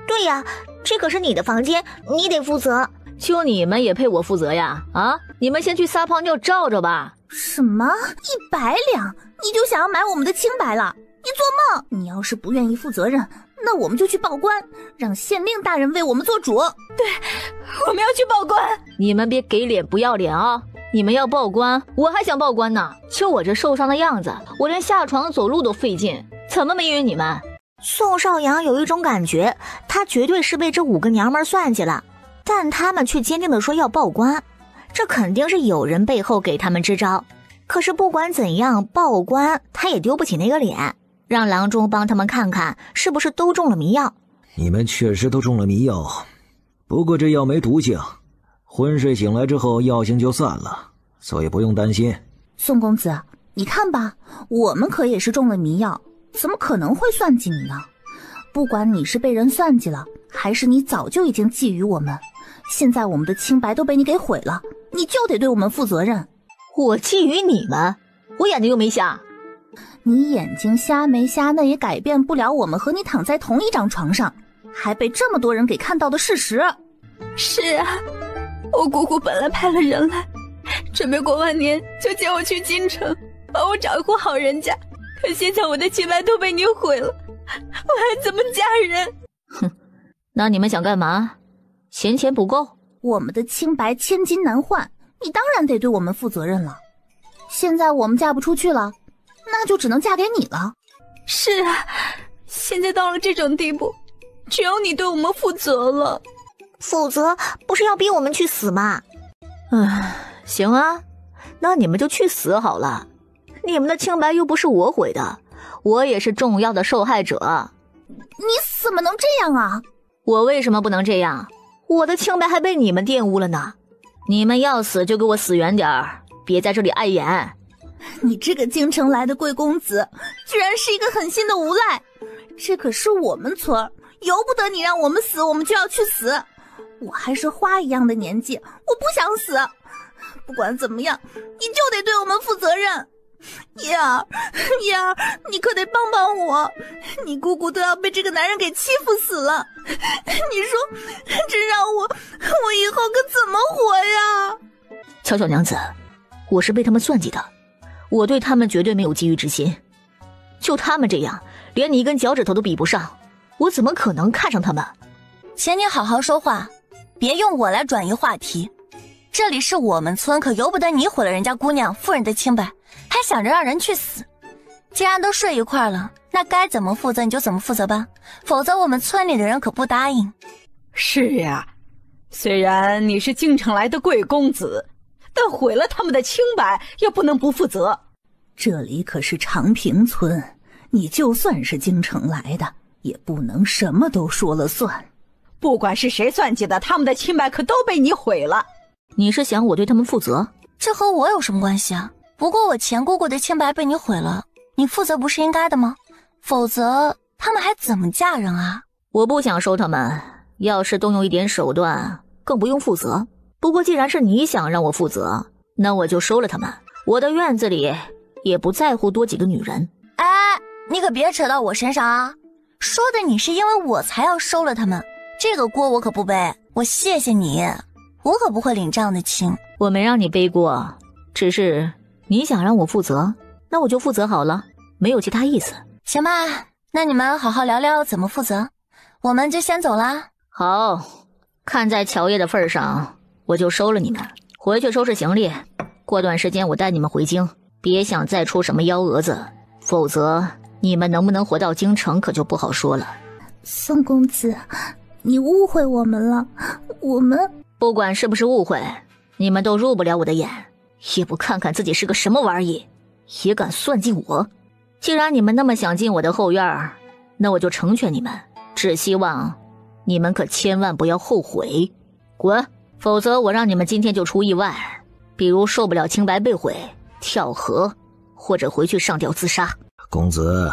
对呀，这可是你的房间，你得负责。就你们也配我负责呀？啊，你们先去撒泡尿照照吧。什么100两？你就想要买我们的清白了？你做梦！你要是不愿意负责任，那我们就去报官，让县令大人为我们做主。对，我们要去报官。你们别给脸不要脸啊！你们要报官，我还想报官呢。就我这受伤的样子，我连下床走路都费劲，怎么没晕你们？宋少阳有一种感觉，他绝对是被这5个娘们算计了，但他们却坚定地说要报官，这肯定是有人背后给他们支招。可是不管怎样，报官他也丢不起那个脸，让郎中帮他们看看是不是都中了迷药。你们确实都中了迷药，不过这药没毒性，昏睡醒来之后药性就散了，所以不用担心。宋公子，你看吧，我们可也是中了迷药，怎么可能会算计你呢？不管你是被人算计了，还是你早就已经觊觎我们，现在我们的清白都被你给毁了，你就得对我们负责任。我觊觎你们？我眼睛又没瞎。你眼睛瞎没瞎，那也改变不了我们和你躺在同一张床上，还被这么多人给看到的事实。是啊，我姑姑本来派了人来，准备过完年就接我去京城，把我找个好人家。可现在我的清白都被你毁了，我还怎么嫁人？哼，那你们想干嘛？嫌钱不够？我们的清白千金难换，你当然得对我们负责任了。现在我们嫁不出去了，那就只能嫁给你了。是啊，现在到了这种地步，只有你对我们负责了。否则不是要逼我们去死吗？行啊，那你们就去死好了。你们的清白又不是我毁的，我也是重要的受害者。你怎么能这样啊？我为什么不能这样？我的清白还被你们玷污了呢。你们要死就给我死远点儿，别在这里碍眼。你这个京城来的贵公子，居然是一个狠心的无赖！这可是我们村儿，由不得你让我们死，我们就要去死。我还是花一样的年纪，我不想死。不管怎么样，你就得对我们负责任。燕儿，你可得帮帮我！你姑姑都要被这个男人给欺负死了，你说这让我以后可怎么活呀？巧巧娘子，我是被他们算计的，我对他们绝对没有觊觎之心。就他们这样，连你一根脚趾头都比不上，我怎么可能看上他们？请你好好说话，别用我来转移话题。这里是我们村，可由不得你毁了人家姑娘夫人的清白，还想着让人去死。既然都睡一块了，那该怎么负责你就怎么负责吧，否则我们村里的人可不答应。是呀，虽然你是京城来的贵公子，但毁了他们的清白也不能不负责。这里可是长平村，你就算是京城来的，也不能什么都说了算。不管是谁算计的，他们的清白可都被你毁了。你是想我对他们负责？这和我有什么关系啊？不过我前姑姑的清白被你毁了，你负责不是应该的吗？否则他们还怎么嫁人啊？我不想收他们，要是动用一点手段，更不用负责。不过既然是你想让我负责，那我就收了他们。我的院子里也不在乎多几个女人。哎，你可别扯到我身上啊！说的你是因为我才要收了他们，这个锅我可不背。我谢谢你，我可不会领这样的情。我没让你背锅，只是你想让我负责，那我就负责好了，没有其他意思。行吧，那你们好好聊聊怎么负责，我们就先走啦。好，看在乔叶的份上，我就收了你们，回去收拾行李。过段时间我带你们回京，别想再出什么幺蛾子，否则你们能不能回到京城可就不好说了。宋公子，你误会我们了，我们不管是不是误会，你们都入不了我的眼，也不看看自己是个什么玩意，也敢算计我。既然你们那么想进我的后院，那我就成全你们，只希望你们可千万不要后悔。滚，否则我让你们今天就出意外，比如受不了清白被毁，跳河，或者回去上吊自杀。公子，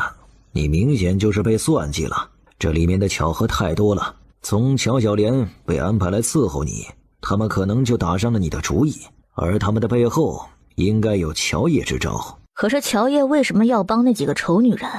你明显就是被算计了，这里面的巧合太多了。从乔小莲被安排来伺候你，他们可能就打上了你的主意，而他们的背后应该有乔叶之招。可是乔叶为什么要帮那几个丑女人？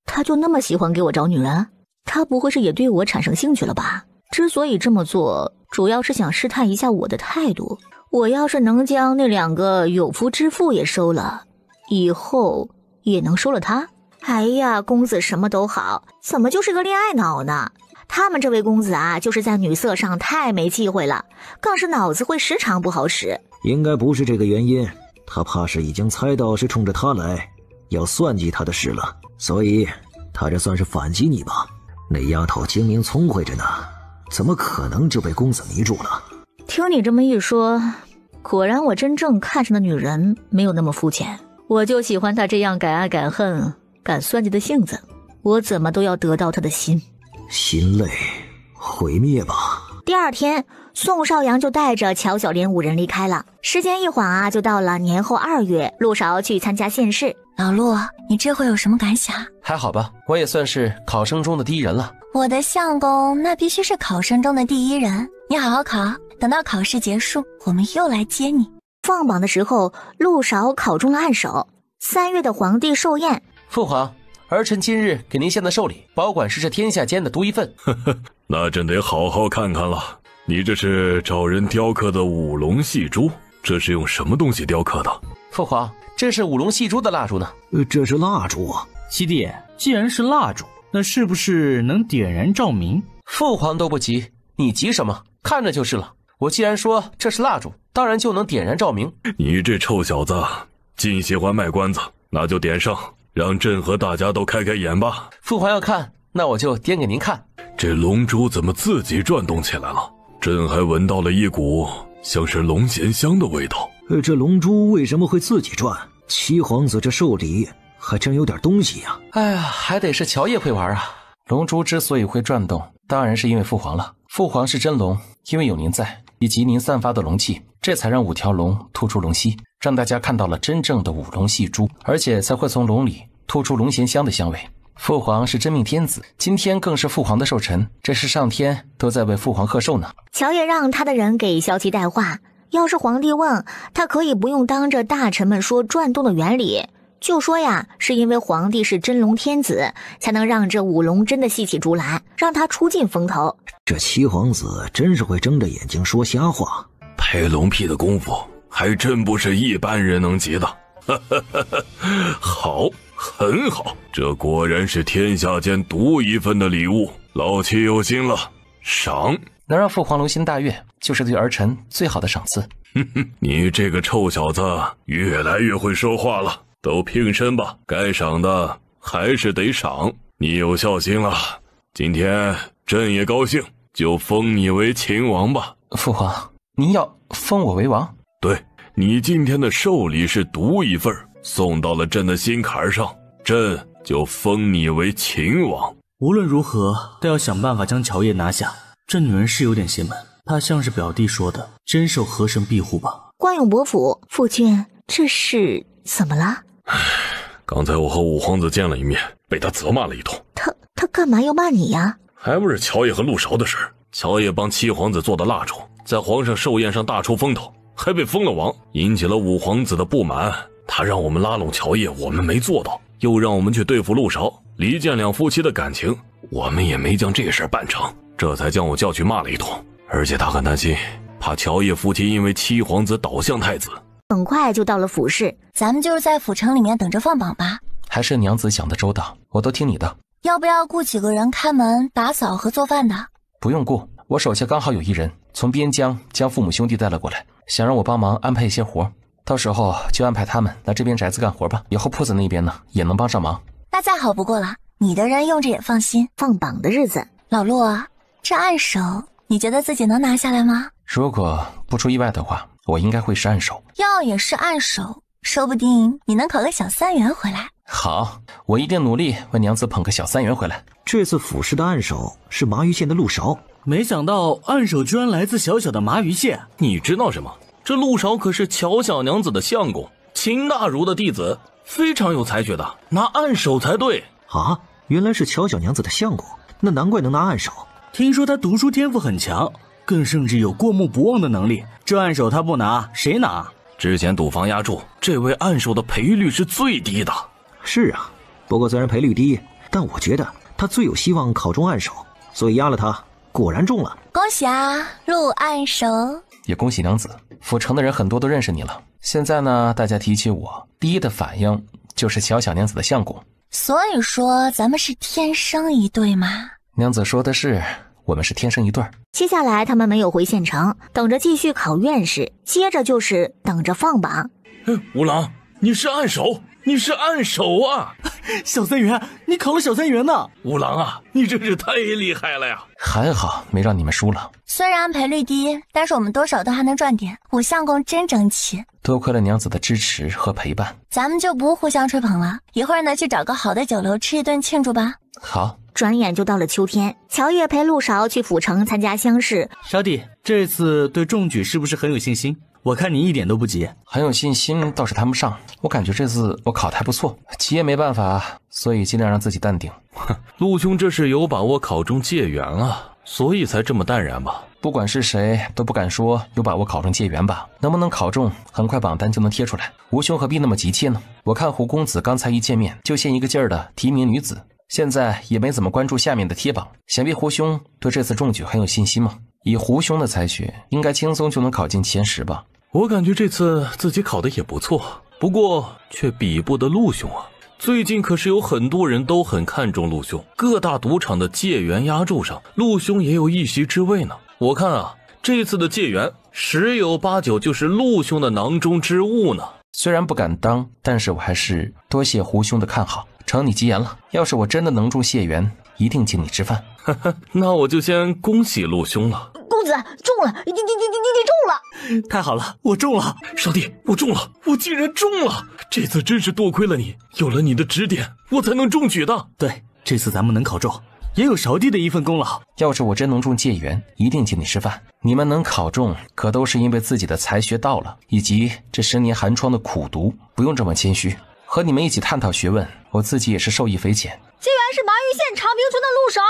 他就那么喜欢给我找女人？他不会是也对我产生兴趣了吧？之所以这么做，主要是想试探一下我的态度。我要是能将那2个有夫之妇也收了，以后也能收了他。哎呀，公子什么都好，怎么就是个恋爱脑呢？他们这位公子啊，就是在女色上太没忌讳了，更是脑子会时常不好使。应该不是这个原因，他怕是已经猜到是冲着他来，要算计他的事了，所以他这算是反击你吧。那丫头精明聪慧着呢，怎么可能就被公子迷住了？听你这么一说，果然我真正看上的女人没有那么肤浅，我就喜欢她这样敢爱敢恨、敢算计的性子，我怎么都要得到她的心。心累，毁灭吧。第二天，宋少阳就带着乔小莲5人离开了。时间一晃啊，就到了年后2月，陆韶去参加县试。老陆，你这回有什么感想？还好吧，我也算是考生中的第一人了。我的相公那必须是考生中的第一人，你好好考，等到考试结束，我们又来接你。放榜的时候，陆韶考中了暗手。3月的皇帝寿宴，父皇，儿臣今日给您献的寿礼，保管是这天下间的独一份。那真得好好看看了。你这是找人雕刻的五龙戏珠，这是用什么东西雕刻的？父皇，这是五龙戏珠的蜡烛呢。这是蜡烛啊。七弟，既然是蜡烛，那是不是能点燃照明？父皇都不急，你急什么？看着就是了。我既然说这是蜡烛，当然就能点燃照明。你这臭小子，尽喜欢卖关子，那就点上，让朕和大家都开开眼吧。父皇要看，那我就点给您看。这龙珠怎么自己转动起来了？朕还闻到了一股像是龙涎香的味道。这龙珠为什么会自己转？七皇子这寿礼还真有点东西呀。哎呀，还得是乔叶会玩啊。龙珠之所以会转动，当然是因为父皇了。父皇是真龙，因为有您在，以及您散发的龙气，这才让5条龙突出龙息，让大家看到了真正的五龙戏珠，而且才会从龙里突出龙涎香的香味。父皇是真命天子，今天更是父皇的寿辰，这是上天都在为父皇贺寿呢。乔叶让他的人给萧琪带话，要是皇帝问，他可以不用当着大臣们说转动的原理，就说呀，是因为皇帝是真龙天子，才能让这五龙真的戏起珠来，让他出尽风头。这七皇子真是会睁着眼睛说瞎话，拍龙屁的功夫还真不是一般人能及的。好，很好，这果然是天下间独一份的礼物，老七有心了，赏。能让父皇龙心大悦，就是对儿臣最好的赏赐。你这个臭小子越来越会说话了，都平身吧，该赏的还是得赏。你有孝心了，今天朕也高兴，就封你为秦王吧。父皇，您要封我为王？对，你今天的寿礼是独一份，送到了朕的心坎上，朕就封你为秦王。无论如何都要想办法将乔叶拿下。这女人是有点邪门，她像是表弟说的，真受河神庇护吧。关永伯府，父君，这是怎么了？刚才我和五皇子见了一面，被他责骂了一通。他干嘛要骂你呀？还不是乔叶和陆韶的事。乔叶帮七皇子做的蜡烛，在皇上寿宴上大出风头，还被封了王，引起了五皇子的不满。他让我们拉拢乔烨，我们没做到，又让我们去对付陆韶，离间两夫妻的感情，我们也没将这事办成，这才将我叫去骂了一通。而且他很担心，怕乔烨夫妻因为七皇子倒向太子。很快就到了府市，咱们就是在府城里面等着放榜吧。还是娘子想得周到，我都听你的。要不要雇几个人看门、打扫和做饭的？不用雇，我手下刚好有一人从边疆将父母兄弟带了过来，想让我帮忙安排一些活，到时候就安排他们来这边宅子干活吧。以后铺子那边呢也能帮上忙。那再好不过了，你的人用着也放心。放榜的日子，老陆啊，这暗手你觉得自己能拿下来吗？如果不出意外的话，我应该会是暗手。要也是暗手，说不定你能考个小3元回来。好，我一定努力为娘子捧个小3元回来。这次府市的暗手是麻鱼县的陆韶，没想到暗手居然来自小小的麻鱼县。你知道什么？这陆韶可是乔小娘子的相公，秦大儒的弟子，非常有才学的，拿暗手才对啊！原来是乔小娘子的相公，那难怪能拿暗手。听说他读书天赋很强，更甚至有过目不忘的能力，这暗手他不拿谁拿？之前赌房压注，这位暗手的赔率是最低的。是啊，不过虽然赔率低，但我觉得他最有希望考中暗手，所以压了他，果然中了。恭喜啊，入暗手！也恭喜娘子，府城的人很多都认识你了。现在呢，大家提起我，第一的反应就是乔小娘子的相公。所以说咱们是天生一对吗？娘子说的是，我们是天生一对。接下来他们没有回县城，等着继续考院试，接着就是等着放榜。五郎，你是暗手，你是暗手啊！小3元，你考了小3元呢！五郎啊，你真是太厉害了呀！还好没让你们输了。虽然赔率低，但是我们多少都还能赚点。我相公真争气，多亏了娘子的支持和陪伴。咱们就不互相吹捧了，一会儿呢去找个好的酒楼吃一顿庆祝吧。好。转眼就到了秋天，乔烨陪陆韶去府城参加乡试。小弟，这次对中举是不是很有信心？我看你一点都不急。很有信心倒是谈不上，我感觉这次我考得还不错，急也没办法，所以尽量让自己淡定。陆兄这是有把握考中解元啊，所以才这么淡然吧？不管是谁都不敢说有把握考中解元吧？能不能考中，很快榜单就能贴出来。吴兄何必那么急切呢？我看胡公子刚才一见面就献一个劲儿的提名女子，现在也没怎么关注下面的贴榜，想必胡兄对这次中举很有信心吗？以胡兄的才学，应该轻松就能考进前10吧。我感觉这次自己考得也不错，不过却比不得陆兄啊。最近可是有很多人都很看重陆兄，各大赌场的解元压注上，陆兄也有一席之位呢。我看啊，这次的解元十有八九就是陆兄的囊中之物呢。虽然不敢当，但是我还是多谢胡兄的看好，承你吉言了。要是我真的能中解元，一定请你吃饭。那我就先恭喜陆兄了。公子中了，你中了！太好了，我中了！少帝，我中了，我竟然中了！这次真是多亏了你，有了你的指点，我才能中举的。对，这次咱们能考中，也有韶帝的一份功劳。要是我真能中解元，一定请你吃饭。你们能考中，可都是因为自己的才学到了，以及这10年寒窗的苦读。不用这么谦虚，和你们一起探讨学问，我自己也是受益匪浅。解元是麻鱼县长平村的陆韶。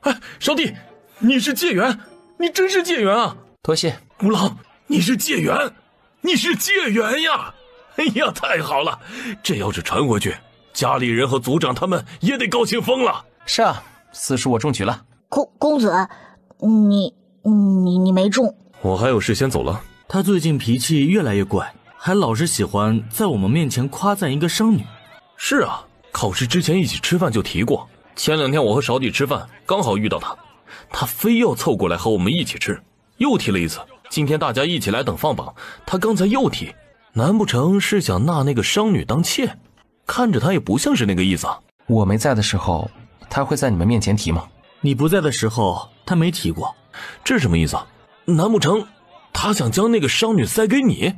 哎，少帝，你是解元，你真是解元啊！多谢。吴郎，你是解元，你是解元呀！哎呀，太好了！这要是传回去，家里人和族长他们也得高兴疯了。是啊，四叔我中举了。公子，你没中。我还有事先走了。他最近脾气越来越怪，还老是喜欢在我们面前夸赞一个商女。是啊，考试之前一起吃饭就提过。前2天我和少帝吃饭，刚好遇到他，他非要凑过来和我们一起吃，又提了一次。今天大家一起来等放榜，他刚才又提，难不成是想纳那个商女当妾？看着他也不像是那个意思啊。我没在的时候，他会在你们面前提吗？你不在的时候，他没提过。这是什么意思啊？难不成他想将那个商女塞给你？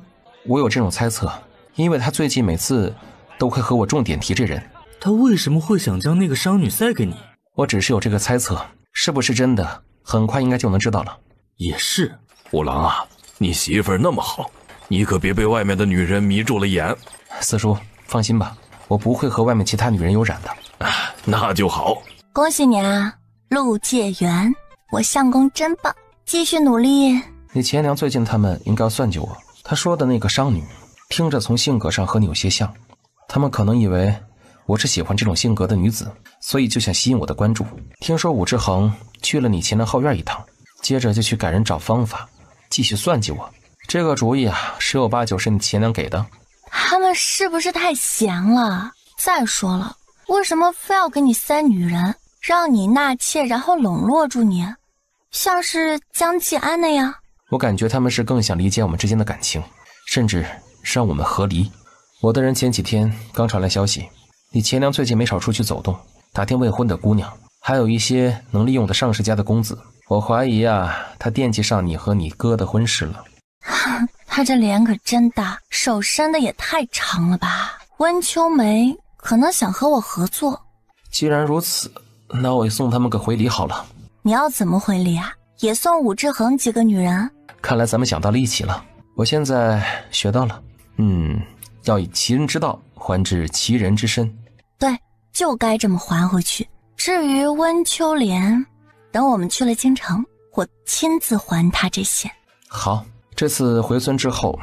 我有这种猜测，因为他最近每次都会和我重点提这人。他为什么会想将那个商女塞给你？我只是有这个猜测，是不是真的，很快应该就能知道了。也是。五郎啊，你媳妇儿那么好，你可别被外面的女人迷住了眼。四叔放心吧，我不会和外面其他女人有染的。那就好。恭喜你啊，陆解元，我相公真棒，继续努力，你前娘最近他们应该要算计我。她说的那个商女，听着从性格上和你有些像，他们可能以为我是喜欢这种性格的女子，所以就想吸引我的关注。听说武志恒去了你前娘后院一趟，接着就去赶人找方法，继续算计我。这个主意啊，十有八九是你前娘给的。他们是不是太闲了？再说了，为什么非要给你塞女人，让你纳妾，然后笼络住你，像是江继安那样？我感觉他们是更想理解我们之间的感情，甚至让我们和离。我的人前几天刚传来消息，你前娘最近没少出去走动，打听未婚的姑娘，还有一些能利用的上世家的公子。我怀疑啊，她惦记上你和你哥的婚事了。他这脸可真大，手伸的也太长了吧？温秋梅可能想和我合作。既然如此，那我也送他们个回礼好了。你要怎么回礼啊？也送武志恒几个女人？看来咱们想到了一起了。我现在学到了，要以其人之道还治其人之身。对，就该这么还回去。至于温秋莲，等我们去了京城，我亲自还她这些。好，这次回村之后，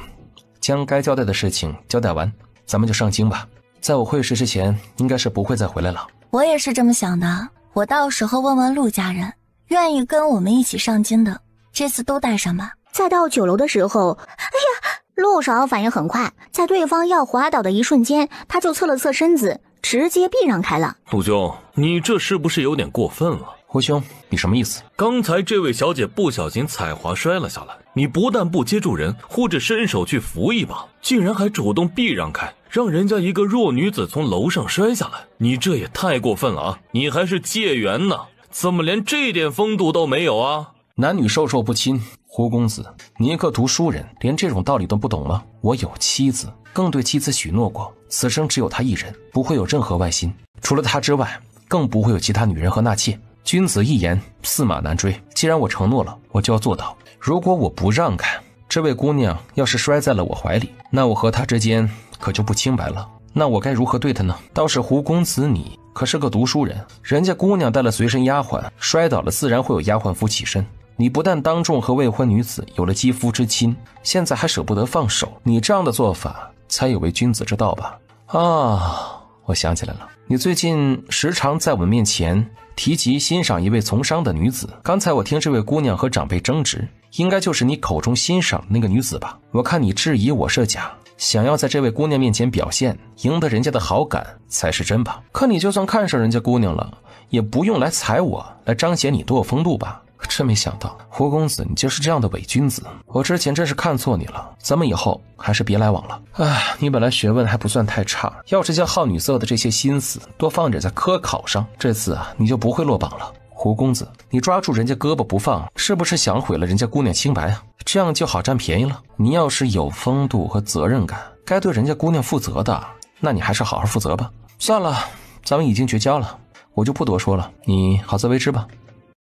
将该交代的事情交代完，咱们就上京吧。在我会师之前，应该是不会再回来了。我也是这么想的，我到时候问问陆家人，愿意跟我们一起上京的，这次都带上吧。再到酒楼的时候，哎呀，陆少反应很快，在对方要滑倒的一瞬间，他就侧了侧身子，直接避让开了。陆兄，你这是不是有点过分了？胡兄，你什么意思？刚才这位小姐不小心踩滑摔了下来，你不但不接住人，或者伸手去扶一把，竟然还主动避让开，让人家一个弱女子从楼上摔下来，你这也太过分了啊！你还是界员呢，怎么连这点风度都没有啊？男女授受不亲，胡公子，你一个读书人，连这种道理都不懂吗？我有妻子，更对妻子许诺过，此生只有她一人，不会有任何外心，除了她之外，更不会有其他女人和纳妾。君子一言，驷马难追。既然我承诺了，我就要做到。如果我不让开，这位姑娘要是摔在了我怀里，那我和她之间可就不清白了。那我该如何对她呢？倒是胡公子你可是个读书人，人家姑娘带了随身丫鬟，摔倒了自然会有丫鬟扶起身。你不但当众和未婚女子有了肌肤之亲，现在还舍不得放手，你这样的做法才有违君子之道吧？啊，我想起来了，你最近时常在我们面前提及欣赏一位从商的女子，刚才我听这位姑娘和长辈争执，应该就是你口中欣赏的那个女子吧？我看你质疑我是假，想要在这位姑娘面前表现，赢得人家的好感才是真吧？可你就算看上人家姑娘了，也不用来踩我，来彰显你多有风度吧？真没想到，胡公子你就是这样的伪君子，我之前真是看错你了，咱们以后还是别来往了。哎，你本来学问还不算太差，要是将好女色的这些心思多放着在科考上，这次啊你就不会落榜了。胡公子，你抓住人家胳膊不放，是不是想毁了人家姑娘清白啊？这样就好占便宜了。你要是有风度和责任感，该对人家姑娘负责的，那你还是好好负责吧。算了，咱们已经绝交了，我就不多说了，你好自为之吧。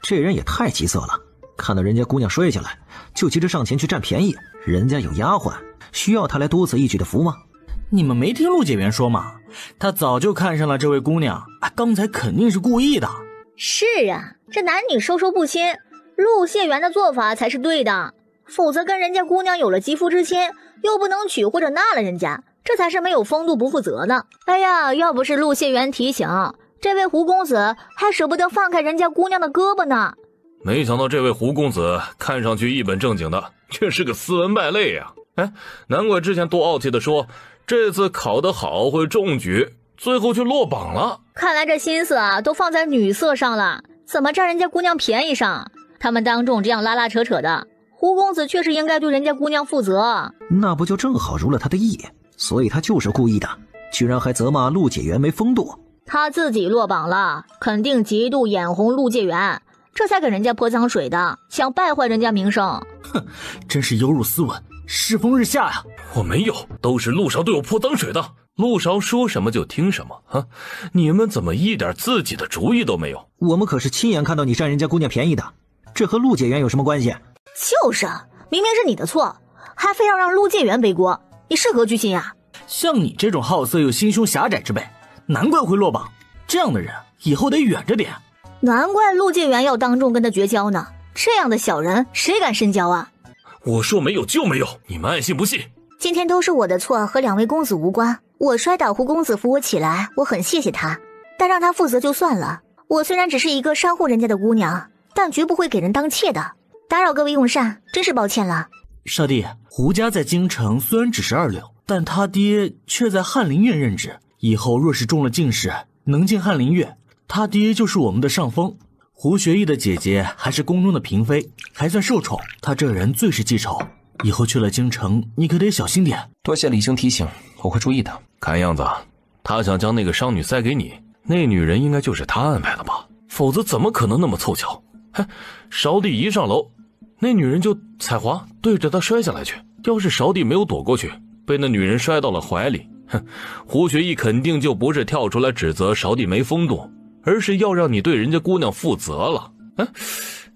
这人也太急色了，看到人家姑娘摔下来，就急着上前去占便宜。人家有丫鬟，需要他来多此一举的扶吗？你们没听陆解元说吗？他早就看上了这位姑娘，刚才肯定是故意的。是啊，这男女授受不亲，陆谢元的做法才是对的，否则跟人家姑娘有了肌肤之亲，又不能娶或者纳了人家，这才是没有风度不负责呢。哎呀，要不是陆谢元提醒，这位胡公子还舍不得放开人家姑娘的胳膊呢。没想到这位胡公子看上去一本正经的，却是个斯文败类呀！哎，难怪之前多傲气的说这次考得好会中举，最后却落榜了。看来这心思啊都放在女色上了，怎么占人家姑娘便宜上？他们当众这样拉拉扯扯的，胡公子确实应该对人家姑娘负责。那不就正好如了他的意，所以他就是故意的，居然还责骂陆解元没风度。他自己落榜了，肯定极度眼红陆介元，这才给人家泼脏水的，想败坏人家名声。哼，真是有辱斯文，世风日下呀！我没有，都是陆少对我泼脏水的。陆少说什么就听什么啊！你们怎么一点自己的主意都没有？我们可是亲眼看到你占人家姑娘便宜的，这和陆解元有什么关系？就是，明明是你的错，还非要让陆介元背锅，你是何居心呀？像你这种好色又心胸狭窄之辈，难怪会落榜。这样的人以后得远着点。难怪陆介元要当众跟他绝交呢，这样的小人谁敢深交啊？我说没有就没有，你们爱信不信。今天都是我的错，和2位公子无关。我摔倒胡公子扶我起来，我很谢谢他，但让他负责就算了。我虽然只是一个商户人家的姑娘，但绝不会给人当妾的。打扰各位用膳，真是抱歉了。少帝，胡家在京城虽然只是2流，但他爹却在翰林院任职。以后若是中了进士，能进翰林院，他爹就是我们的上风。胡学义的姐姐还是宫中的嫔妃，还算受宠。他这人最是记仇，以后去了京城，你可得小心点。多谢李兄提醒，我会注意的。看样子，他想将那个商女塞给你，那女人应该就是他安排的吧？否则怎么可能那么凑巧？哼，少帝一上楼，那女人就踩滑，对着他摔下来去。要是少帝没有躲过去，被那女人摔到了怀里，哼，胡学义肯定就不是跳出来指责少帝没风度，而是要让你对人家姑娘负责了。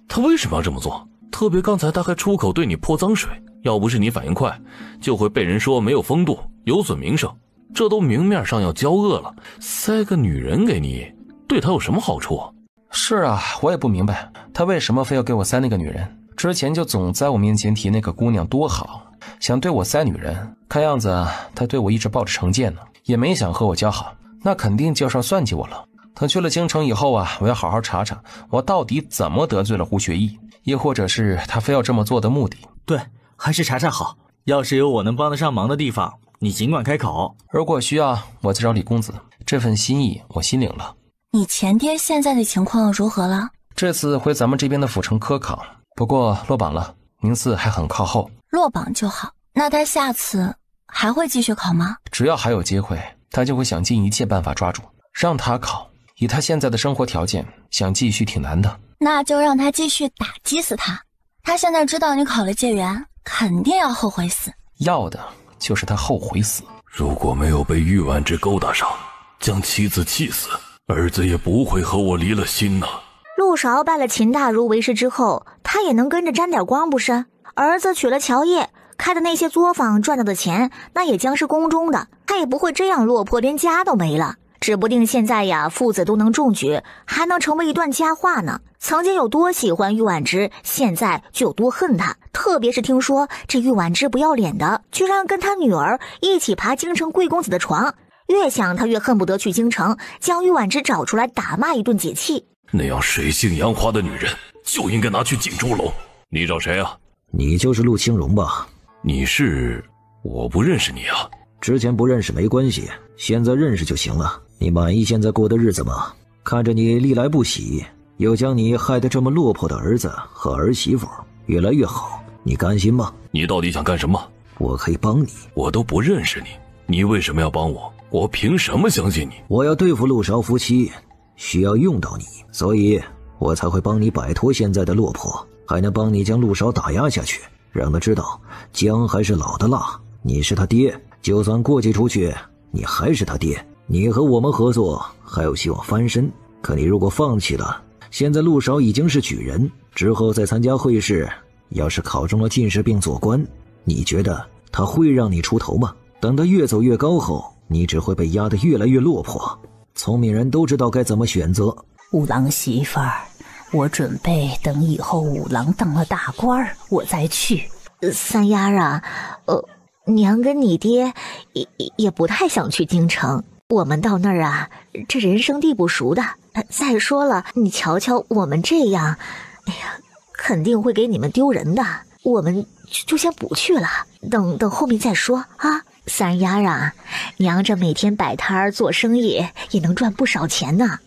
他为什么要这么做？特别刚才他还出口对你泼脏水，要不是你反应快，就会被人说没有风度，有损名声。这都明面上要交恶了，塞个女人给你，对他有什么好处？是啊，我也不明白他为什么非要给我塞那个女人。之前就总在我面前提那个姑娘多好，想对我塞女人。看样子他对我一直抱着成见呢，也没想和我交好，那肯定就是要算计我了。等去了京城以后啊，我要好好查查我到底怎么得罪了胡学义，亦或者是他非要这么做的目的。对，还是查查好。要是有我能帮得上忙的地方，你尽管开口。如果需要，我再找李公子。这份心意我心领了。你前爹现在的情况如何了？这次回咱们这边的府城科考，不过落榜了，名次还很靠后。落榜就好。那他下次还会继续考吗？只要还有机会，他就会想尽一切办法抓住，让他考。以他现在的生活条件，想继续挺难的。那就让他继续打击死他。他现在知道你考了解元，肯定要后悔死。要的就是他后悔死。如果没有被玉婉之勾搭上，将妻子气死，儿子也不会和我离了心呢。陆韶拜了秦大儒为师之后，他也能跟着沾点光不是？儿子娶了乔烨，开的那些作坊赚到的钱，那也将是宫中的，他也不会这样落魄，连家都没了。指不定现在呀，父子都能中举，还能成为一段佳话呢。曾经有多喜欢玉婉之，现在就有多恨他。特别是听说这玉婉之不要脸的，居然跟他女儿一起爬京城贵公子的床，越想他越恨不得去京城将玉婉之找出来打骂一顿解气。那样水性杨花的女人就应该拿去锦州楼。你找谁啊？你就是陆清荣吧？你是？我不认识你啊。之前不认识没关系，现在认识就行了。你满意现在过的日子吗？看着你历来不喜，又将你害得这么落魄的儿子和儿媳妇越来越好，你甘心吗？你到底想干什么？我可以帮你。我都不认识你，你为什么要帮我？我凭什么相信你？我要对付陆韶夫妻，需要用到你，所以我才会帮你摆脱现在的落魄，还能帮你将陆韶打压下去，让他知道姜还是老的辣。你是他爹，就算过继出去，你还是他爹。你和我们合作还有希望翻身，可你如果放弃了，现在陆韶已经是举人，之后再参加会试，要是考中了进士并做官，你觉得他会让你出头吗？等他越走越高后，你只会被压得越来越落魄。聪明人都知道该怎么选择。五郎媳妇儿，我准备等以后五郎当了大官我再去。三丫啊，娘跟你爹也不太想去京城。我们到那儿啊，这人生地不熟的。再说了，你瞧瞧我们这样，哎呀，肯定会给你们丢人的。我们就先不去了，等后面再说啊。三丫啊，娘这每天摆摊儿做生意也能赚不少钱呢。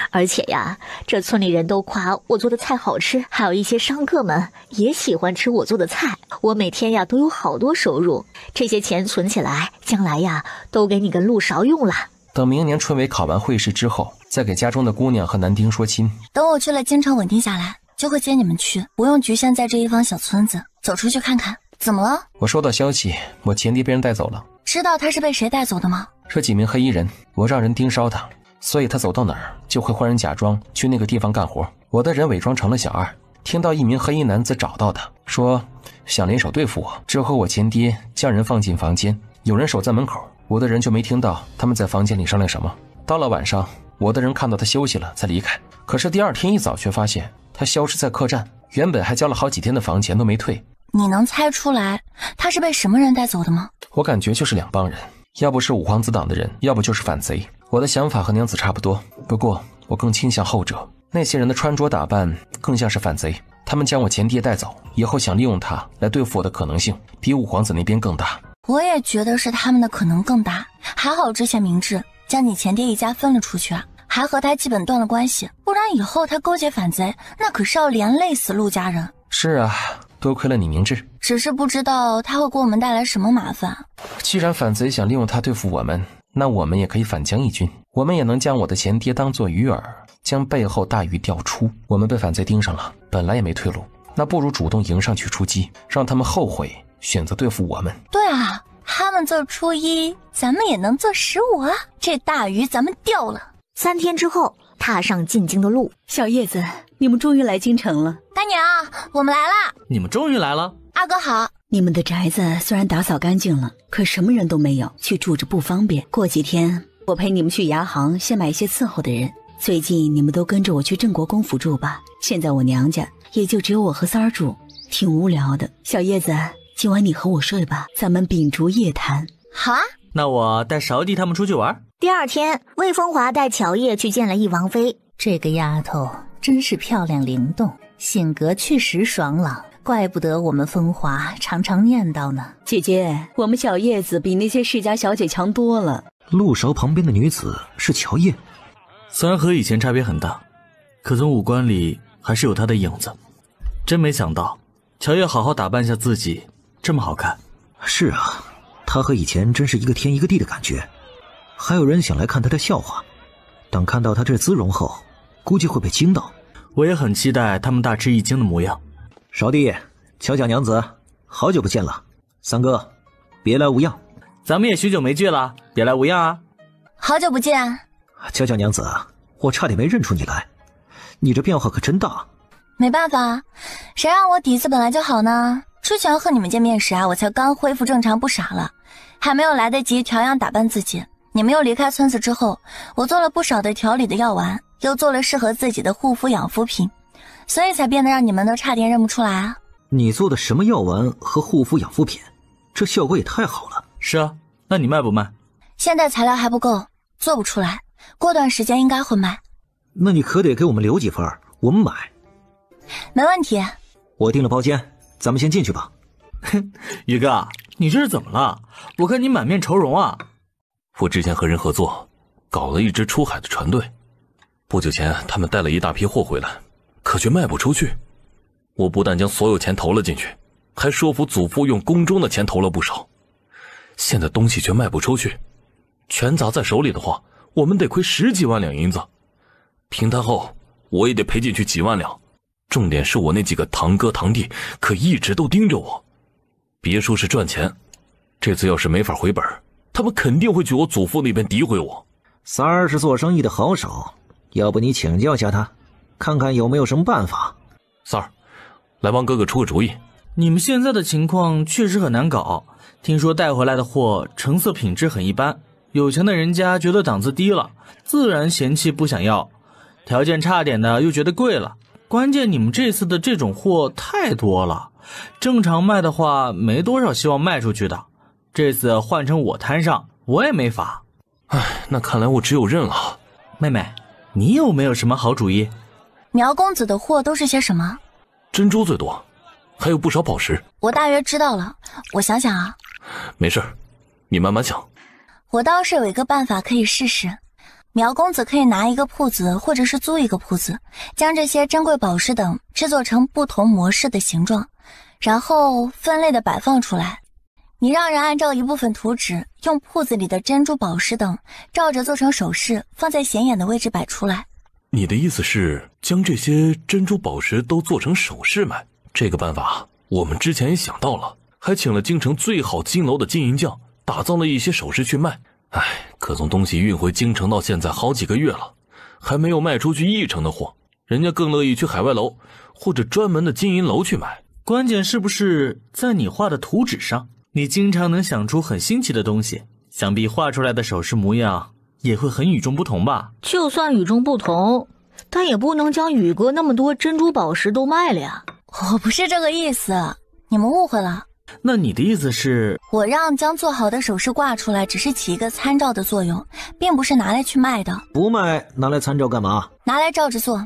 而且呀，这村里人都夸我做的菜好吃，还有一些商客们也喜欢吃我做的菜。我每天呀都有好多收入，这些钱存起来，将来呀都给你跟陆韶用了。等明年春闱考完会试之后，再给家中的姑娘和男丁说亲。等我去了京城稳定下来，就会接你们去，不用局限在这一方小村子，走出去看看。怎么了？我收到消息，我前爹被人带走了。知道他是被谁带走的吗？是几名黑衣人，我让人盯梢他，所以他走到哪儿就会换人假装去那个地方干活。我的人伪装成了小二，听到一名黑衣男子找到他，说想联手对付我。之后我前爹将人放进房间，有人守在门口，我的人就没听到他们在房间里商量什么。到了晚上，我的人看到他休息了才离开，可是第二天一早却发现他消失在客栈，原本还交了好几天的房钱都没退。你能猜出来他是被什么人带走的吗？我感觉就是两帮人，要不是五皇子党的人，要不就是反贼。我的想法和娘子差不多，不过我更倾向后者。那些人的穿着打扮更像是反贼，他们将我前爹带走，以后想利用他来对付我的可能性，比五皇子那边更大。我也觉得是他们的可能更大，还好之前明智将你前爹一家分了出去啊，还和他基本断了关系，不然以后他勾结反贼，那可是要连累死陆家人。是啊，多亏了你明智，只是不知道他会给我们带来什么麻烦。既然反贼想利用他对付我们，那我们也可以反将一军，我们也能将我的前爹当作鱼饵，将背后大鱼钓出。我们被反贼盯上了，本来也没退路，那不如主动迎上去出击，让他们后悔选择对付我们。对啊，他们做初一，咱们也能做15啊，这大鱼咱们钓了。3天之后，踏上进京的路。小叶子，你们终于来京城了。大娘，我们来啦！你们终于来了。阿哥好。你们的宅子虽然打扫干净了，可什么人都没有，去住着不方便。过几天我陪你们去牙行先买一些伺候的人。最近你们都跟着我去郑国公府住吧，现在我娘家也就只有我和三儿住，挺无聊的。小叶子，今晚你和我睡吧，咱们秉烛夜谈。好啊。那我带韶弟他们出去玩。第二天，魏风华带巧叶去见了翼王妃。这个丫头真是漂亮灵动，性格确实爽朗，怪不得我们风华常常念叨呢。姐姐，我们小叶子比那些世家小姐强多了。陆韶旁边的女子是乔叶，虽然和以前差别很大，可从五官里还是有她的影子。真没想到乔叶好好打扮下自己，这么好看。是啊，她和以前真是一个天一个地的感觉。还有人想来看她的笑话，等看到她这姿容后，估计会被惊到。我也很期待他们大吃一惊的模样。少弟，巧巧娘子，好久不见了。三哥，别来无恙。咱们也许久没聚了，别来无恙啊。好久不见。巧巧娘子，我差点没认出你来，你这变化可真大。没办法，谁让我底子本来就好呢？之前和你们见面时啊，我才刚恢复正常不傻了，还没有来得及调养打扮自己。你们又离开村子之后，我做了不少的调理的药丸，又做了适合自己的护肤养肤品，所以才变得让你们都差点认不出来啊。你做的什么药丸和护肤养肤品，这效果也太好了。是啊，那你卖不卖？现在材料还不够，做不出来，过段时间应该会卖。那你可得给我们留几份，我们买。没问题。我订了包间，咱们先进去吧。宇哥，你这是怎么了？我看你满面愁容啊。我之前和人合作，搞了一支出海的船队。不久前他们带了一大批货回来，可却卖不出去。我不但将所有钱投了进去，还说服祖父用宫中的钱投了不少。现在东西却卖不出去，全砸在手里的话，我们得亏10几万两银子。平摊后，我也得赔进去几万两。重点是我那几个堂哥堂弟可一直都盯着我，别说是赚钱，这次要是没法回本，他们肯定会去我祖父那边诋毁我。三儿是做生意的好手，要不你请教下他，看看有没有什么办法。三儿，来帮哥哥出个主意。你们现在的情况确实很难搞，听说带回来的货成色品质很一般，有钱的人家觉得档次低了，自然嫌弃不想要，条件差点的又觉得贵了。关键你们这次的这种货太多了，正常卖的话没多少希望卖出去的，这次换成我摊上，我也没法。那看来我只有认了。妹妹，你有没有什么好主意？苗公子的货都是些什么？珍珠最多，还有不少宝石。我大约知道了，我想想啊。没事，你慢慢想。我倒是有一个办法可以试试。苗公子可以拿一个铺子，或者是租一个铺子，将这些珍贵宝石等制作成不同模式的形状，然后分类的摆放出来。你让人按照一部分图纸，用铺子里的珍珠宝石等照着做成首饰，放在显眼的位置摆出来。你的意思是将这些珍珠宝石都做成首饰卖？这个办法我们之前也想到了，还请了京城最好金楼的金银匠打造了一些首饰去卖。可从东西运回京城到现在好几个月了，还没有卖出去1成的货，人家更乐意去海外楼或者专门的金银楼去买。关键是不是在你画的图纸上，你经常能想出很新奇的东西，想必画出来的首饰模样也会很与众不同吧？就算与众不同，但也不能将宇哥那么多珍珠宝石都卖了呀。我不是这个意思，你们误会了。那你的意思是，我让将做好的首饰挂出来，只是起一个参照的作用，并不是拿来去卖的。不卖，拿来参照干嘛？拿来照着做。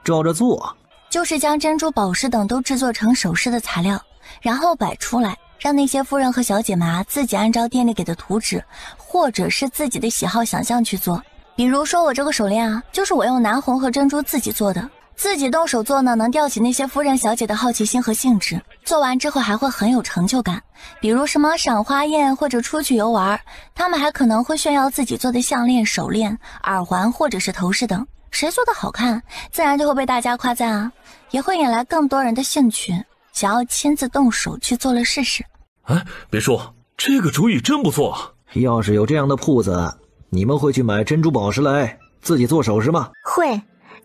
照着做？就是将珍珠、宝石等都制作成首饰的材料，然后摆出来，让那些夫人和小姐们啊自己按照店里给的图纸，或者是自己的喜好想象去做。比如说我这个手链啊，就是我用南红和珍珠自己做的。自己动手做呢，能吊起那些夫人小姐的好奇心和兴致，做完之后还会很有成就感。比如什么赏花宴或者出去游玩，他们还可能会炫耀自己做的项链、手链、耳环或者是头饰等，谁做的好看，自然就会被大家夸赞啊，也会引来更多人的兴趣，想要亲自动手去做了试试。哎，别说，这个主意真不错。要是有这样的铺子，你们会去买珍珠宝石来自己做首饰吗？会。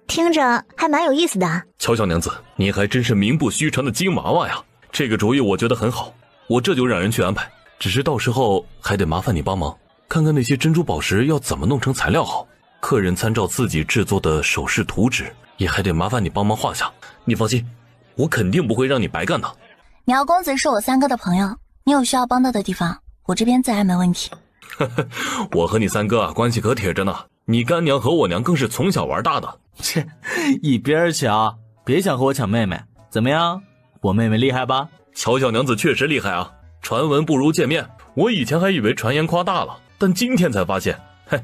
听着还蛮有意思的。乔小娘子，你还真是名不虚传的金娃娃呀！这个主意我觉得很好，我这就让人去安排。只是到时候还得麻烦你帮忙，看看那些珍珠宝石要怎么弄成材料好。客人参照自己制作的首饰图纸，也还得麻烦你帮忙画下。你放心，我肯定不会让你白干的。苗公子是我三哥的朋友，你有需要帮到的地方，我这边自然没问题。我和你三哥关系可铁着呢，你干娘和我娘更是从小玩大的。切，一边去啊！别想和我抢妹妹，怎么样？我妹妹厉害吧？乔小娘子确实厉害啊，传闻不如见面。我以前还以为传言夸大了，但今天才发现，嘿，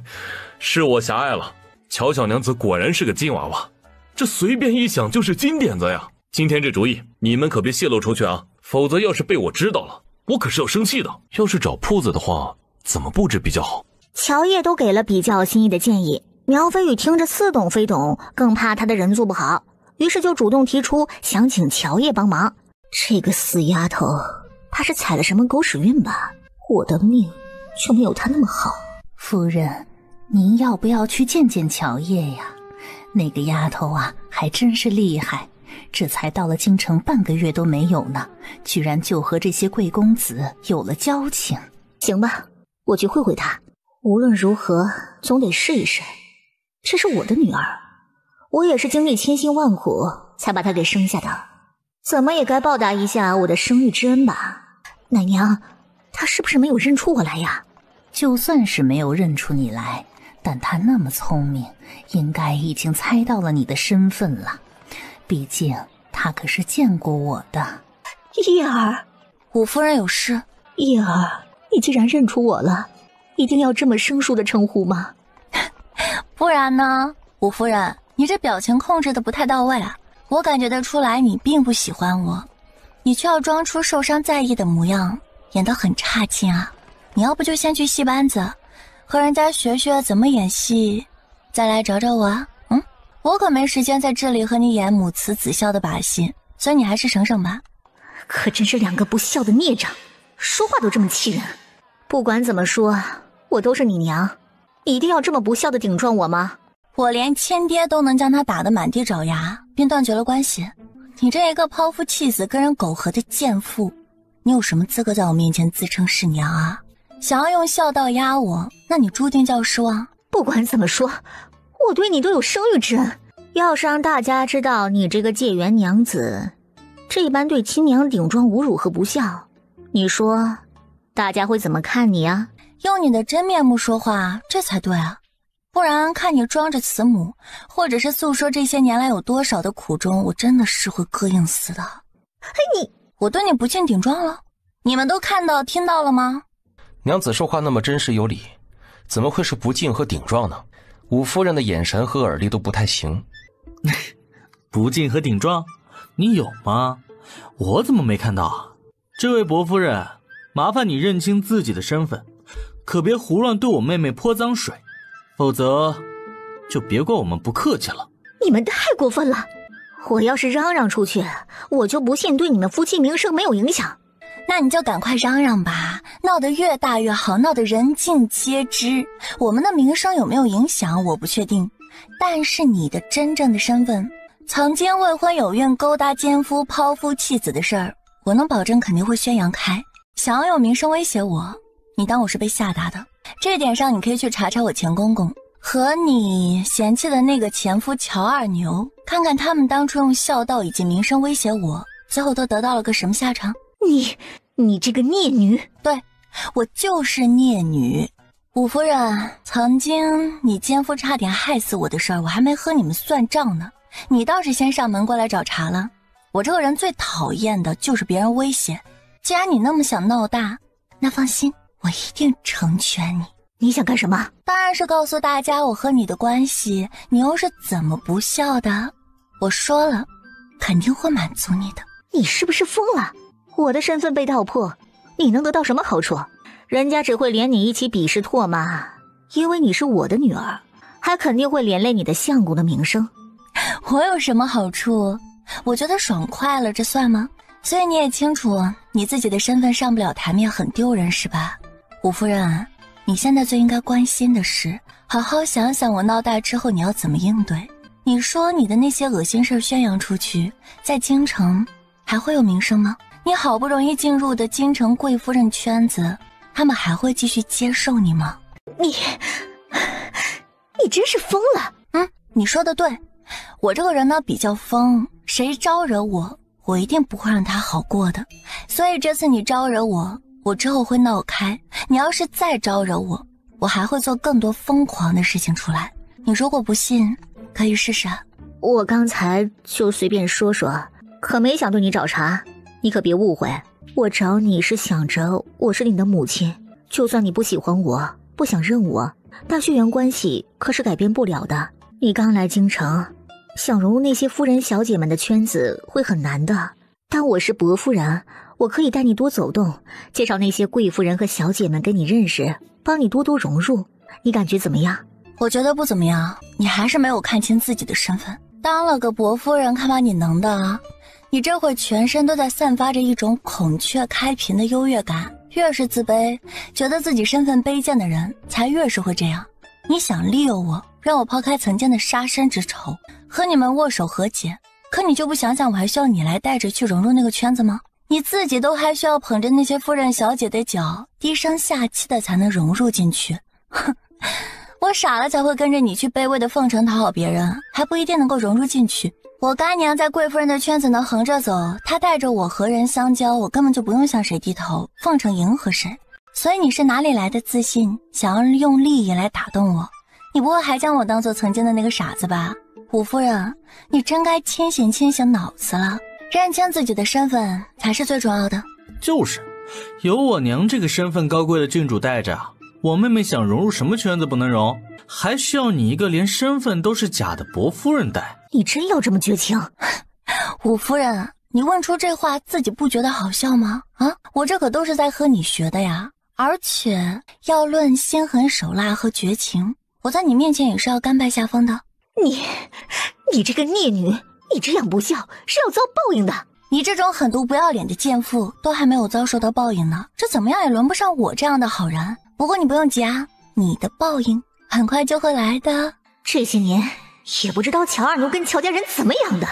是我狭隘了。乔小娘子果然是个金娃娃，这随便一想就是金点子呀。今天这主意你们可别泄露出去啊，否则要是被我知道了，我可是要生气的。要是找铺子的话，怎么布置比较好？乔叶都给了比较心意的建议，苗飞宇听着似懂非懂，更怕他的人做不好，于是就主动提出想请乔叶帮忙。这个死丫头，怕是踩了什么狗屎运吧？我的命就没有她那么好。夫人，您要不要去见见乔叶呀？那个丫头啊，还真是厉害，这才到了京城半个月都没有呢，居然就和这些贵公子有了交情。行吧，我去会会她。无论如何，总得试一试。这是我的女儿，我也是经历千辛万苦才把她给生下的，怎么也该报答一下我的生育之恩吧。奶娘，她是不是没有认出我来呀？就算是没有认出你来，但她那么聪明，应该已经猜到了你的身份了。毕竟她可是见过我的。叶儿，五夫人有事。叶儿，你既然认出我了，一定要这么生疏的称呼吗？不然呢？五夫人，你这表情控制的不太到位啊，我感觉得出来你并不喜欢我，你却要装出受伤在意的模样，演得很差劲啊。你要不就先去戏班子和人家学学怎么演戏，再来找找我啊。我可没时间在这里和你演母慈子孝的把戏，所以你还是省省吧。可真是两个不孝的孽障，说话都这么气人。不管怎么说，我都是你娘，你一定要这么不孝的顶撞我吗？我连亲爹都能将他打得满地找牙，并断绝了关系，你这一个抛夫弃子跟人苟合的贱妇，你有什么资格在我面前自称是娘啊？想要用孝道压我，那你注定就要失望。不管怎么说，我对你都有生育之恩，要是让大家知道你这个界园娘子这般对亲娘顶撞侮辱和不孝，你说大家会怎么看你啊？用你的真面目说话，这才对啊！不然看你装着慈母，或者是诉说这些年来有多少的苦衷，我真的是会膈应死的。你，我对你不敬顶撞了，你们都看到听到了吗？娘子说话那么真实有理，怎么会是不敬和顶撞呢？五夫人的眼神和耳力都不太行。不敬和顶撞，你有吗？我怎么没看到啊？这位伯夫人，麻烦你认清自己的身份，可别胡乱对我妹妹泼脏水，否则就别怪我们不客气了。你们太过分了，我要是嚷嚷出去，我就不信对你们夫妻名声没有影响。那你就赶快嚷嚷吧，闹得越大越好，闹得人尽皆知。我们的名声有没有影响我不确定，但是你的真正的身份，曾经未婚有孕勾搭奸夫抛夫弃子的事儿，我能保证肯定会宣扬开。想要用名声威胁我，你当我是被吓大的？这点上你可以去查查我前公公和你嫌弃的那个前夫乔二牛，看看他们当初用孝道以及名声威胁我，最后都得到了个什么下场。你这个孽女！对，我就是孽女。武夫人，曾经你奸夫差点害死我的事儿，我还没和你们算账呢，你倒是先上门过来找茬了。我这个人最讨厌的就是别人威胁，既然你那么想闹大，那放心，我一定成全你。你想干什么？当然是告诉大家我和你的关系，你又是怎么不孝的。我说了，肯定会满足你的。你是不是疯了？我的身份被道破，你能得到什么好处？人家只会连你一起鄙视唾骂，因为你是我的女儿，还肯定会连累你的相公的名声。我有什么好处？我觉得爽快了，这算吗？所以你也清楚，你自己的身份上不了台面很丢人是吧？武夫人，你现在最应该关心的是，好好想想我闹大之后你要怎么应对。你说你的那些恶心事宣扬出去，在京城还会有名声吗？你好不容易进入的京城贵夫人圈子，他们还会继续接受你吗？你真是疯了。你说的对，我这个人呢比较疯，谁招惹我，我一定不会让他好过的。所以这次你招惹我，我之后会闹开，你要是再招惹我，我还会做更多疯狂的事情出来。你如果不信，可以试试啊。我刚才就随便说说，可没想对你找茬，你可别误会。我找你是想着我是你的母亲，就算你不喜欢我，不想认我，但血缘关系可是改变不了的。你刚来京城，想融入那些夫人小姐们的圈子会很难的，但我是伯夫人，我可以带你多走动，介绍那些贵夫人和小姐们跟你认识，帮你多多融入。你感觉怎么样？我觉得不怎么样，你还是没有看清自己的身份。当了个伯夫人，看把你能的啊！你这会全身都在散发着一种孔雀开屏的优越感，越是自卑，觉得自己身份卑贱的人，才越是会这样。你想利诱我，让我抛开曾经的杀身之仇，和你们握手和解，可你就不想想我还需要你来带着去融入那个圈子吗？你自己都还需要捧着那些夫人小姐的脚，低声下气的才能融入进去。哼，我傻了才会跟着你去卑微的奉承讨好别人，还不一定能够融入进去。我干娘在贵夫人的圈子能横着走，她带着我和人相交，我根本就不用向谁低头，奉承迎合谁。所以你是哪里来的自信，想要用利益来打动我？你不会还将我当做曾经的那个傻子吧？武夫人，你真该清醒脑子了，认清自己的身份才是最重要的。就是，有我娘这个身份高贵的郡主带着，我妹妹想融入什么圈子不能融，还需要你一个连身份都是假的伯夫人带。你真要这么绝情？武夫人，你问出这话自己不觉得好笑吗？我这可都是在和你学的呀。而且要论心狠手辣和绝情，我在你面前也是要甘拜下风的。你这个孽女，你这样不孝是要遭报应的。你这种狠毒不要脸的贱妇都还没有遭受到报应呢，这怎么样也轮不上我这样的好人。不过你不用急啊，你的报应很快就会来的。这些年也不知道乔二牛跟乔家人怎么养的，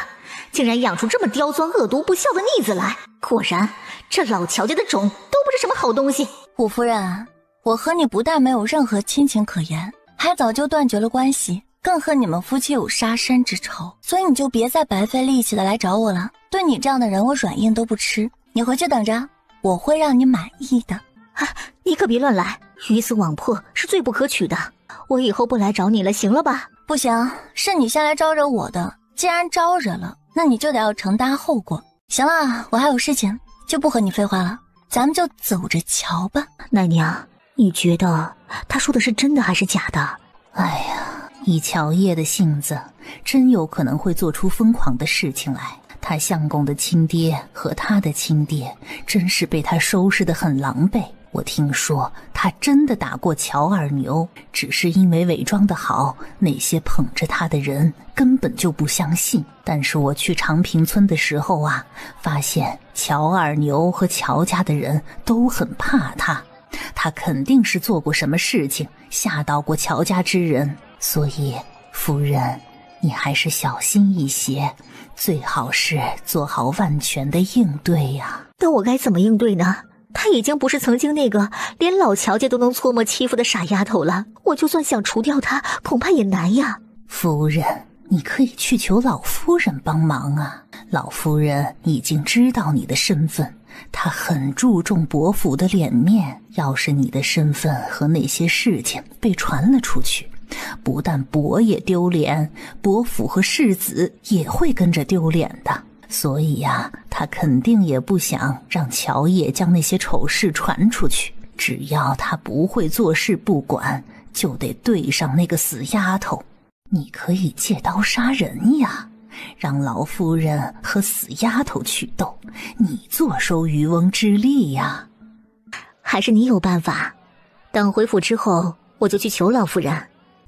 竟然养出这么刁钻恶毒不孝的逆子来。果然这老乔家的种都不是什么好东西。武夫人，我和你不但没有任何亲情可言，还早就断绝了关系，更和你们夫妻有杀身之仇，所以你就别再白费力气的来找我了。对你这样的人，我软硬都不吃，你回去等着，我会让你满意的。你可别乱来，鱼死网破是最不可取的。我以后不来找你了，行了吧？不行，是你先来招惹我的，既然招惹了，那你就得要承担后果。行了，我还有事情，就不和你废话了，咱们就走着瞧吧。奶娘，你觉得他说的是真的还是假的？哎呀，以乔烨的性子，真有可能会做出疯狂的事情来。他相公的亲爹和他的亲爹，真是被他收拾得很狼狈。我听说他真的打过乔二牛，只是因为伪装得好，那些捧着他的人根本就不相信。但是我去长平村的时候啊，发现乔二牛和乔家的人都很怕他，他肯定是做过什么事情，吓到过乔家之人。所以夫人，你还是小心一些，最好是做好万全的应对呀。但我该怎么应对呢？她已经不是曾经那个连老乔家都能搓磨欺负的傻丫头了，我就算想除掉她，恐怕也难呀。夫人，你可以去求老夫人帮忙啊。老夫人已经知道你的身份，他很注重伯府的脸面，要是你的身份和那些事情被传了出去，不但伯爷丢脸，伯府和世子也会跟着丢脸的。所以呀，他肯定也不想让乔爷将那些丑事传出去。只要他不会做事不管，就得对上那个死丫头。你可以借刀杀人呀，让老夫人和死丫头去斗，你坐收渔翁之利呀。还是你有办法，等回府之后我就去求老夫人。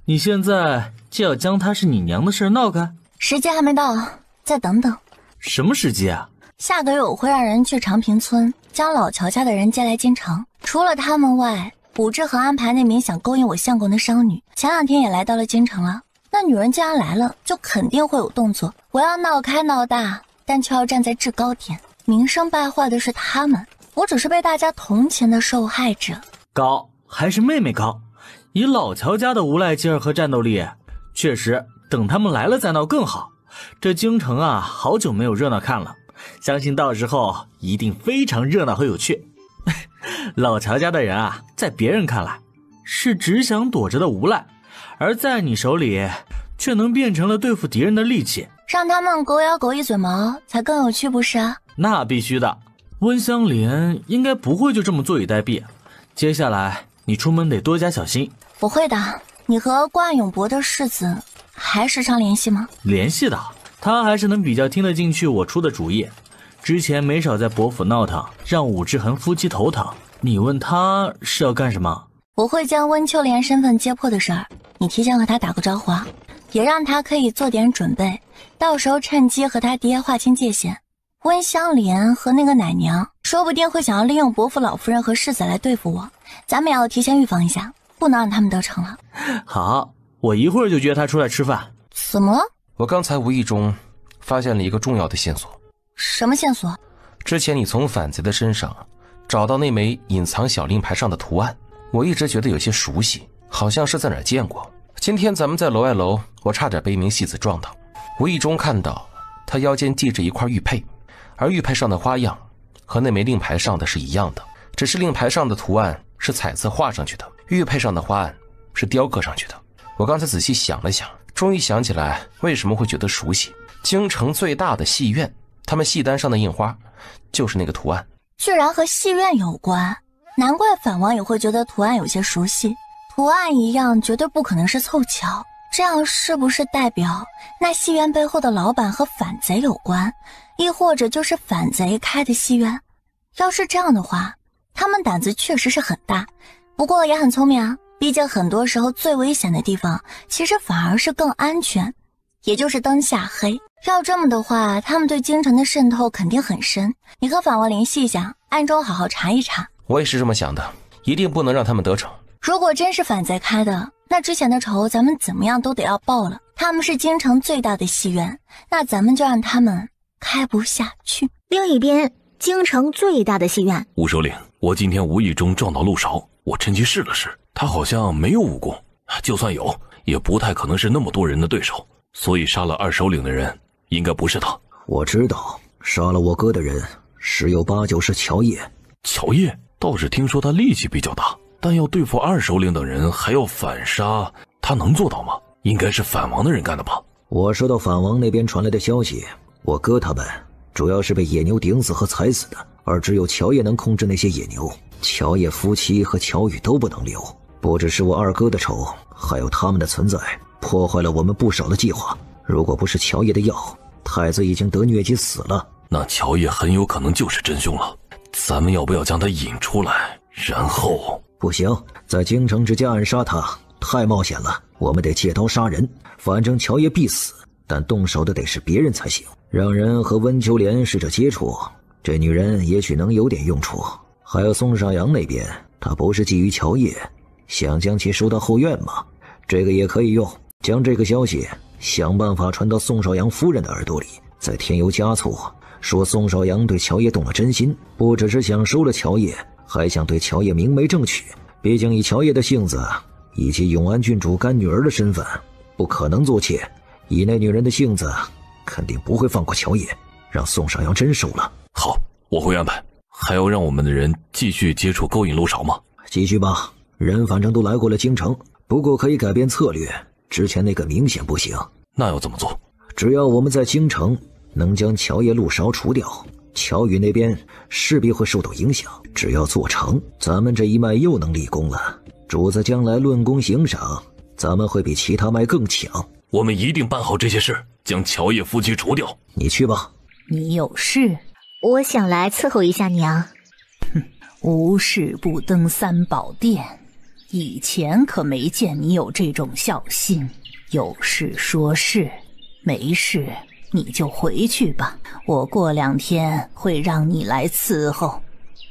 你现在就要将她是你娘的事闹开？时机还没到，再等等。什么时机啊？下个月我会让人去长平村将老乔家的人接来京城，除了他们外，卜志和安排那名想勾引我相公的商女，前2天也来到了京城了。那女人既然来了，就肯定会有动作。我要闹开闹大，但却要站在制高点，名声败坏的是他们，我只是被大家同情的受害者。高还是妹妹高？以老乔家的无赖劲儿和战斗力，确实等他们来了再闹更好。这京城啊，好久没有热闹看了，相信到时候一定非常热闹和有趣。老乔家的人啊，在别人看来是只想躲着的无赖，而在你手里却能变成了对付敌人的利器，让他们狗咬狗一嘴毛才更有趣，不是啊？那必须的。温香莲应该不会就这么坐以待毙，接下来你出门得多加小心。不会的，你和冠永伯的世子还时常联系吗？联系的，他还是能比较听得进去我出的主意，之前没少在伯府闹腾，让武志恒夫妻头疼。你问他是要干什么？我会将温秋莲身份揭破的事儿，你提前和他打个招呼啊，也让他可以做点准备，到时候趁机和他爹划清界限。温香莲和那个奶娘说不定会想要利用伯父老夫人和世子来对付我，咱们也要提前预防一下，不能让他们得逞了。好，我一会儿就约他出来吃饭。怎么了？我刚才无意中发现了一个重要的线索。什么线索？之前你从反贼的身上找到那枚隐藏小令牌上的图案，我一直觉得有些熟悉，好像是在哪儿见过。今天咱们在楼外楼，我差点被一名戏子撞到，无意中看到他腰间系着一块玉佩，而玉佩上的花样和那枚令牌上的是一样的，只是令牌上的图案是彩色画上去的，玉佩上的花案是雕刻上去的。我刚才仔细想了想，终于想起来为什么会觉得熟悉。京城最大的戏院，他们戏单上的印花就是那个图案，居然和戏院有关，难怪反王也会觉得图案有些熟悉。图案一样绝对不可能是凑巧，这样是不是代表那戏院背后的老板和反贼有关，亦或者就是反贼开的戏院？要是这样的话，他们胆子确实是很大，不过也很聪明啊，毕竟很多时候最危险的地方其实反而是更安全，也就是灯下黑。要这么的话，他们对京城的渗透肯定很深，你和反王联系一下，暗中好好查一查。我也是这么想的，一定不能让他们得逞。如果真是反贼开的，那之前的仇咱们怎么样都得要报了。他们是京城最大的戏院，那咱们就让他们开不下去。另一边，京城最大的戏院，吴首领，我今天无意中撞到陆韶，我趁机试了试，他好像没有武功，就算有也不太可能是那么多人的对手，所以杀了二首领的人应该不是他。我知道杀了我哥的人十有八九是乔叶。乔叶倒是听说他力气比较大，但要对付二首领等人还要反杀，他能做到吗？应该是反王的人干的吧。我收到反王那边传来的消息，我哥他们主要是被野牛顶死和踩死的，而只有乔叶能控制那些野牛，乔叶夫妻和乔宇都不能留。不只是我二哥的仇，还有他们的存在破坏了我们不少的计划。如果不是乔叶的药，太子已经得疟疾死了。那乔叶很有可能就是真凶了，咱们要不要将他引出来，然后……不行，在京城之间暗杀他太冒险了，我们得借刀杀人。反正乔叶必死，但动手的得是别人才行。让人和温秋莲试着接触，这女人也许能有点用处。还有宋少阳那边，他不是觊觎乔叶，想将其收到后院吗？这个也可以用，将这个消息想办法传到宋少阳夫人的耳朵里，再添油加醋，说宋少阳对乔叶动了真心，不只是想收了乔叶，还想对乔叶明媒正娶。毕竟以乔叶的性子以及永安郡主干女儿的身份，不可能做妾。以那女人的性子，肯定不会放过乔叶，让宋少阳真收了。好，我会安排。还要让我们的人继续接触勾引陆少吗？继续吧，人反正都来过了京城，不过可以改变策略，之前那个明显不行。那要怎么做？只要我们在京城能将乔叶陆少除掉，乔宇那边势必会受到影响。只要做成，咱们这一脉又能立功了。主子将来论功行赏，咱们会比其他脉更强。我们一定办好这些事，将乔叶夫妻除掉。你去吧。你有事？我想来伺候一下娘。哼，无事不登三宝殿，以前可没见你有这种孝心。有事说事，没事你就回去吧，我过2天会让你来伺候，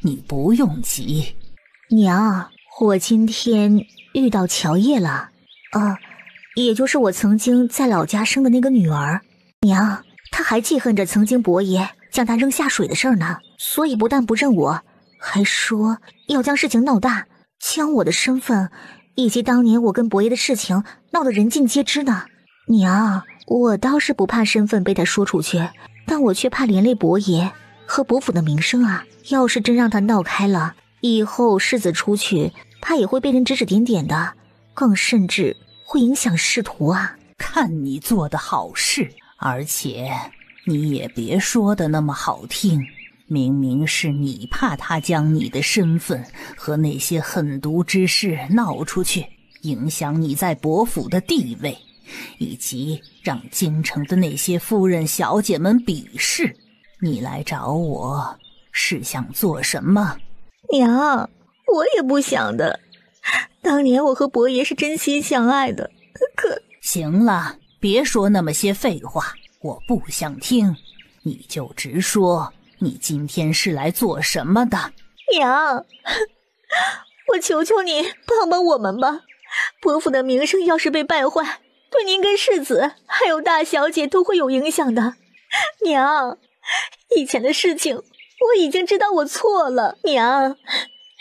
你不用急。娘，我今天遇到乔叶了，也就是我曾经在老家生的那个女儿。娘，她还记恨着曾经伯爷将她扔下水的事儿呢，所以不但不认我，还说要将事情闹大，将我的身份以及当年我跟伯爷的事情闹得人尽皆知呢。娘，我倒是不怕身份被他说出去，但我却怕连累伯爷和伯府的名声啊。要是真让他闹开了，以后世子出去，他也会被人指指点点的，更甚至会影响仕途啊。看你做的好事，而且你也别说的那么好听，明明是你怕他将你的身份和那些狠毒之事闹出去，影响你在伯府的地位，以及让京城的那些夫人小姐们鄙视。你来找我是想做什么？娘，我也不想的，当年我和伯爷是真心相爱的，可……行了，别说那么些废话，我不想听，你就直说你今天是来做什么的。娘，我求求你帮帮我们吧，伯府的名声要是被败坏，对您跟世子还有大小姐都会有影响的。娘，以前的事情我已经知道我错了，娘，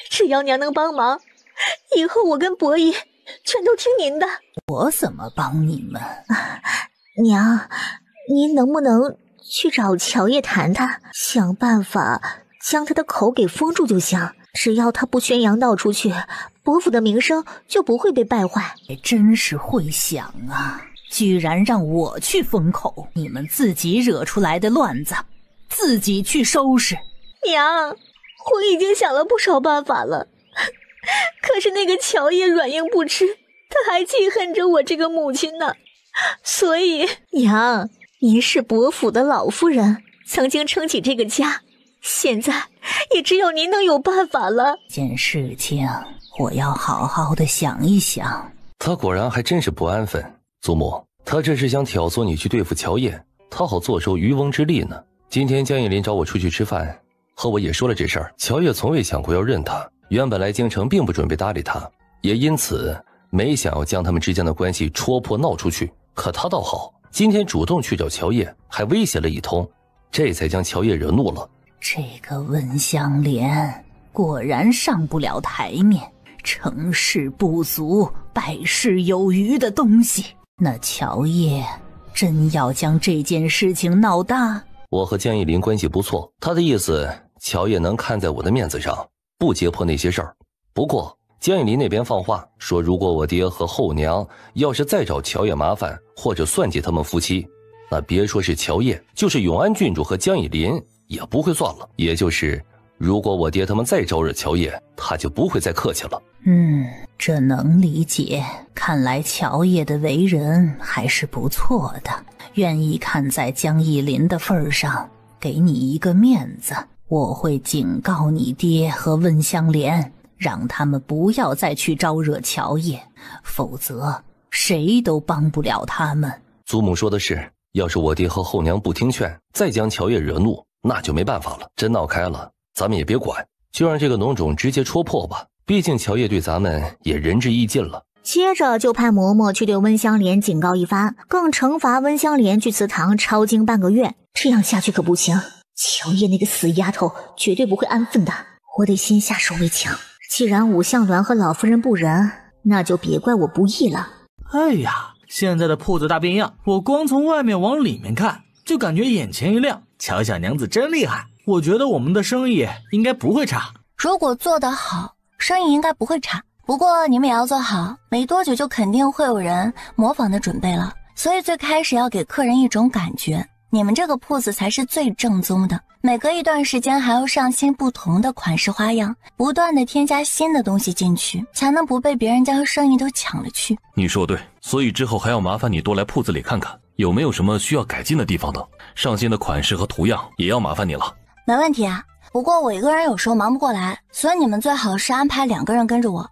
只要娘能帮忙，以后我跟伯爷全都听您的。我怎么帮你们？娘，您能不能去找乔叶谈谈，想办法将他的口给封住就行，只要他不宣扬闹出去，伯府的名声就不会被败坏。真是会想啊，居然让我去封口，你们自己惹出来的乱子自己去收拾。娘，我已经想了不少办法了，可是那个乔叶软硬不吃，他还记恨着我这个母亲呢。所以娘，您是伯府的老夫人，曾经撑起这个家，现在也只有您能有办法了。这件事情我要好好的想一想。他果然还真是不安分。祖母，他这是想挑唆你去对付乔叶，他好坐收渔翁之利呢。今天江逸林找我出去吃饭，和我也说了这事儿。乔叶从未想过要认他，原本来京城并不准备搭理他，也因此没想要将他们之间的关系戳破闹出去。可他倒好，今天主动去找乔叶，还威胁了一通，这才将乔叶惹怒了。这个温香莲果然上不了台面，成事不足败事有余的东西。那乔叶真要将这件事情闹大？我和江逸林关系不错，他的意思乔叶能看在我的面子上，不揭破那些事儿。不过江逸林那边放话说，如果我爹和后娘要是再找乔叶麻烦，或者算计他们夫妻，那别说是乔叶，就是永安郡主和江逸林也不会算了。也就是如果我爹他们再招惹乔叶，他就不会再客气了。这能理解，看来乔叶的为人还是不错的，愿意看在江逸林的份上给你一个面子。我会警告你爹和温香莲，让他们不要再去招惹乔叶，否则谁都帮不了他们。祖母说的是，要是我爹和后娘不听劝，再将乔叶惹怒，那就没办法了。真闹开了，咱们也别管，就让这个脓肿直接戳破吧。毕竟乔叶对咱们也仁至义尽了。接着就派嬷嬷去对温香莲警告一番，更惩罚温香莲去祠堂抄经半个月。这样下去可不行，乔叶那个死丫头绝对不会安分的，我得先下手为强。既然武相鸾和老夫人不仁，那就别怪我不义了。哎呀，现在的铺子大变样，我光从外面往里面看就感觉眼前一亮。乔小娘子真厉害，我觉得我们的生意应该不会差。如果做得好，生意应该不会差。不过你们也要做好，没多久就肯定会有人模仿的准备了。所以最开始要给客人一种感觉，你们这个铺子才是最正宗的。每隔一段时间还要上新不同的款式花样，不断的添加新的东西进去，才能不被别人将生意都抢了去。你说对，所以之后还要麻烦你多来铺子里看看，有没有什么需要改进的地方等。上新的款式和图样也要麻烦你了。没问题啊，不过我一个人有时候忙不过来，所以你们最好是安排2个人跟着我。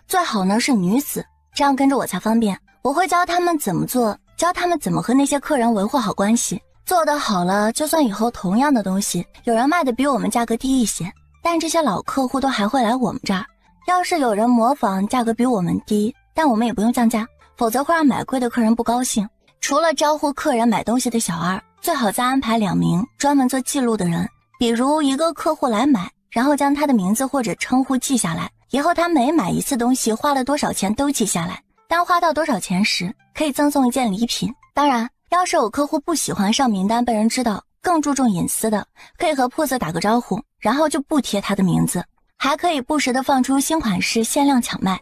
最好呢是女子，这样跟着我才方便。我会教他们怎么做，教他们怎么和那些客人维护好关系。做得好了，就算以后同样的东西有人卖的比我们价格低一些，但这些老客户都还会来我们这儿。要是有人模仿价格比我们低，但我们也不用降价，否则会让买贵的客人不高兴。除了招呼客人买东西的小二，最好再安排2名专门做记录的人，比如一个客户来买，然后将他的名字或者称呼记下来，以后他每买一次东西花了多少钱都记下来，当花到多少钱时可以赠送一件礼品。当然要是有客户不喜欢上名单被人知道，更注重隐私的，可以和铺子打个招呼，然后就不贴他的名字。还可以不时的放出新款式限量抢卖，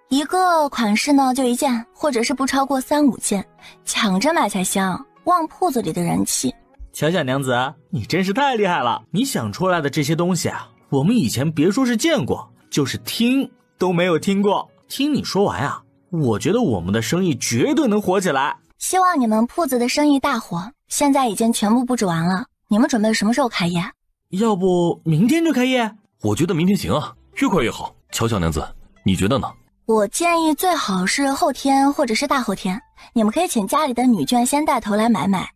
一个款式呢就1件，或者是不超过3、5件，抢着买才香，旺铺子里的人气。巧巧娘子，你真是太厉害了！你想出来的这些东西啊，我们以前别说是见过，就是听都没有听过。听你说完啊，我觉得我们的生意绝对能火起来。希望你们铺子的生意大火，现在已经全部布置完了，你们准备什么时候开业？要不明天就开业？我觉得明天行啊，越快越好。巧巧娘子，你觉得呢？我建议最好是后天或者是大后天，你们可以请家里的女眷先带头来买，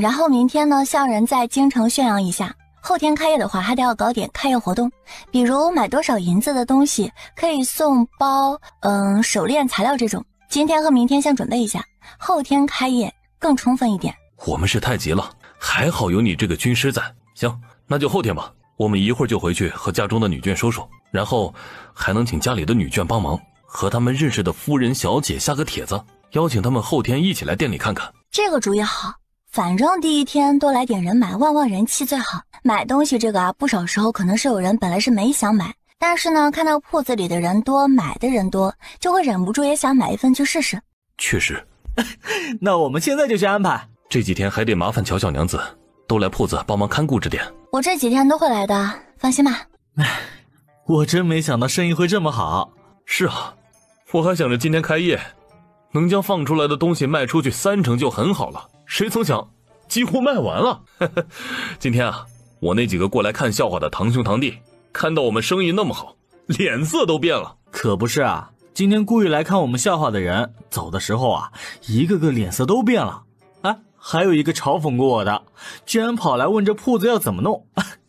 然后明天呢向人在京城宣扬一下。后天开业的话还得要搞点开业活动，比如买多少银子的东西可以送包手链材料这种。今天和明天先准备一下，后天开业更充分一点。我们是太急了，还好有你这个军师在。行，那就后天吧，我们一会儿就回去和家中的女眷说说，然后还能请家里的女眷帮忙，和他们认识的夫人小姐下个帖子，邀请他们后天一起来店里看看。这个主意好，反正第一天多来点人买，旺人气最好。买东西这个啊，不少时候可能是有人本来是没想买，但是呢看到铺子里的人多，买的人多，就会忍不住也想买一份去试试。确实。那我们现在就去安排。这几天还得麻烦巧巧娘子都来铺子帮忙看顾着点。我这几天都会来的，放心吧。我真没想到生意会这么好。是啊，我还想着今天开业能将放出来的东西卖出去3成就很好了，谁曾想几乎卖完了。今天啊，我那几个过来看笑话的堂兄堂弟看到我们生意那么好，脸色都变了。可不是啊，今天故意来看我们笑话的人走的时候啊，一个个脸色都变了。还有一个嘲讽过我的，居然跑来问这铺子要怎么弄。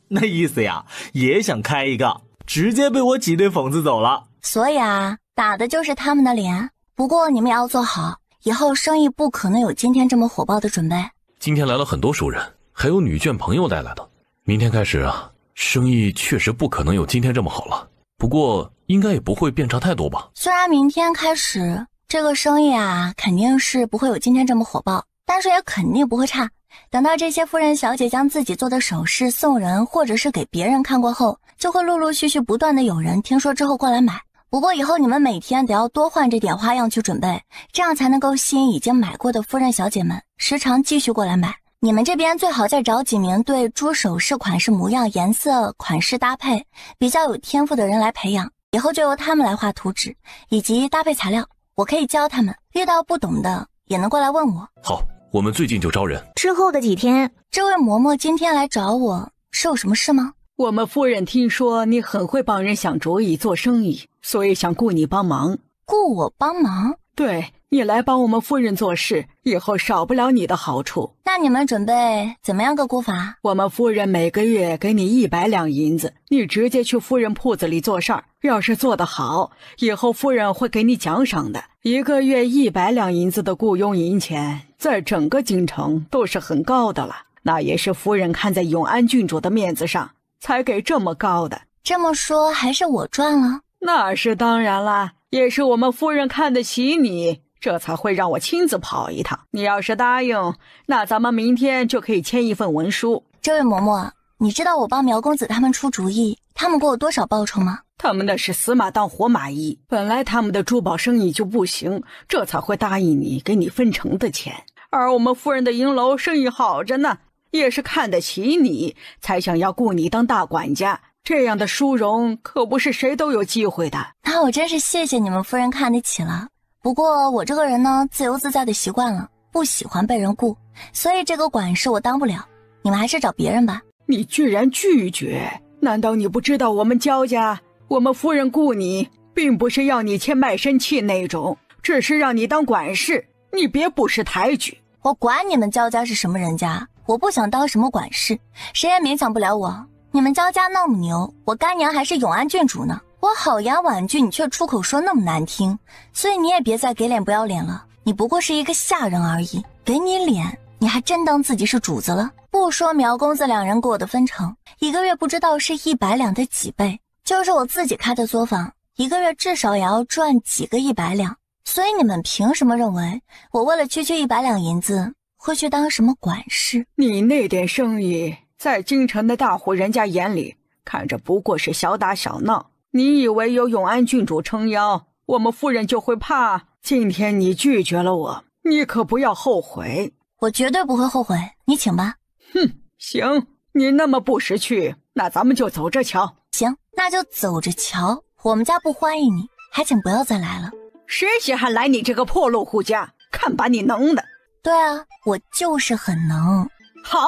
那意思呀，也想开一个，直接被我挤兑讽刺走了。所以啊，打的就是他们的脸。不过你们也要做好，以后生意不可能有今天这么火爆的准备。今天来了很多熟人，还有女眷朋友带来的。明天开始啊，生意确实不可能有今天这么好了，不过应该也不会变差太多吧。虽然明天开始这个生意啊肯定是不会有今天这么火爆，但是也肯定不会差。等到这些夫人小姐将自己做的首饰送人或者是给别人看过后，就会陆陆续续不断的有人听说之后过来买。不过以后你们每天得要多换这点花样去准备，这样才能够吸引已经买过的夫人小姐们时常继续过来买。你们这边最好再找几名对珠首饰款式模样、颜色、款式搭配比较有天赋的人来培养，以后就由他们来画图纸以及搭配材料，我可以教他们，遇到不懂的也能过来问我。好，我们最近就招人。之后的几天，这位嬷嬷今天来找我是有什么事吗？我们夫人听说你很会帮人想主意做生意，所以想雇你帮忙。雇我帮忙？对，你来帮我们夫人做事，以后少不了你的好处。那你们准备怎么样个雇法？我们夫人每个月给你100两银子，你直接去夫人铺子里做事儿，要是做得好，以后夫人会给你奖赏的。1个月100两银子的雇佣银钱，在整个京城都是很高的了，那也是夫人看在永安郡主的面子上才给这么高的。这么说还是我赚了？那是当然啦，也是我们夫人看得起你，这才会让我亲自跑一趟。你要是答应，那咱们明天就可以签一份文书。这位嬷嬷，你知道我帮苗公子他们出主意，他们给我多少报酬吗？他们那是死马当活马医，本来他们的珠宝生意就不行，这才会答应你给你分成的钱。而我们夫人的银楼生意好着呢，也是看得起你，才想要雇你当大管家。这样的殊荣可不是谁都有机会的。那我真是谢谢你们夫人看得起了。不过我这个人呢，自由自在的习惯了，不喜欢被人雇，所以这个管事我当不了，你们还是找别人吧。你居然拒绝？难道你不知道我们焦家，我们夫人雇你并不是要你签卖身契那种，只是让你当管事，你别不识抬举。我管你们焦家是什么人家，我不想当什么管事，谁也勉强不了我。你们焦家那么牛，我干娘还是永安郡主呢，我好言婉拒，你却出口说那么难听，所以你也别再给脸不要脸了，你不过是一个下人而已，给你脸你还真当自己是主子了。不说苗公子两人给我的分成，一个月不知道是100两的几倍，就是我自己开的作坊，一个月至少也要赚几个100两，所以你们凭什么认为我为了区100两银子会去当什么管事？你那点生意在京城的大户人家眼里看着不过是小打小闹，你以为有永安郡主撑腰，我们夫人就会怕？今天你拒绝了我，你可不要后悔。我绝对不会后悔，你请吧。哼，行，你那么不识趣，那咱们就走着瞧。行，那就走着瞧。我们家不欢迎你，还请不要再来了。谁稀罕来你这个破落户家？看把你能的。对啊，我就是很能。好，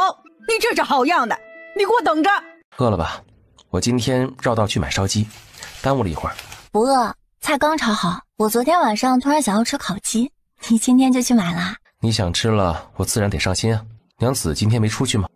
你这是好样的，你给我等着。饿了吧？我今天绕道去买烧鸡，耽误了一会儿。不饿，菜刚炒好。我昨天晚上突然想要吃烤鸡，你今天就去买啦？你想吃了，我自然得上心啊。娘子今天没出去吗？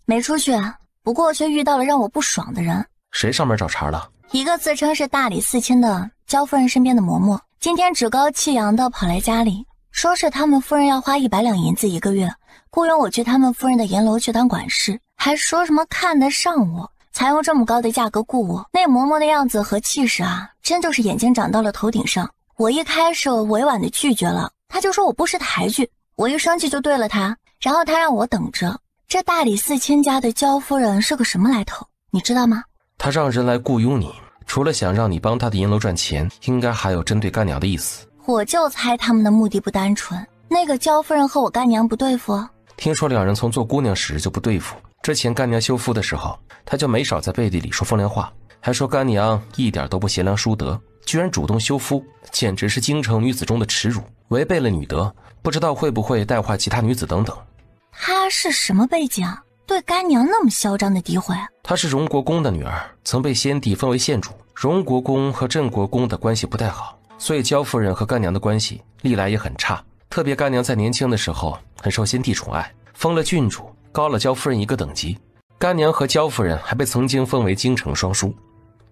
没出去啊，不过却遇到了让我不爽的人。谁上门找茬了？一个自称是大理寺卿的焦夫人身边的嬷嬷，今天趾高气扬的跑来家里，说是他们夫人要花100两银子一个月，雇佣我去他们夫人的银楼去当管事，还说什么看得上我，才用这么高的价格雇我。那嬷嬷的样子和气势啊，真就是眼睛长到了头顶上。我一开始委婉的拒绝了，他就说我不识抬举，我一生气就对了他，然后他让我等着。这大理寺卿家的焦夫人是个什么来头，你知道吗？他让人来雇佣你，除了想让你帮他的银楼赚钱，应该还有针对干娘的意思。我就猜他们的目的不单纯，那个焦夫人和我干娘不对付。听说两人从做姑娘时就不对付，之前干娘休夫的时候，他就没少在背地里说风凉话，还说干娘一点都不贤良淑德，居然主动休夫，简直是京城女子中的耻辱，违背了女德，不知道会不会带坏其他女子等等。他是什么背景？对干娘那么嚣张的诋毁？她是荣国公的女儿，曾被先帝封为县主。荣国公和镇国公的关系不太好，所以焦夫人和干娘的关系历来也很差。特别干娘在年轻的时候很受先帝宠爱，封了郡主，高了焦夫人一个等级。干娘和焦夫人还被曾经封为京城双姝。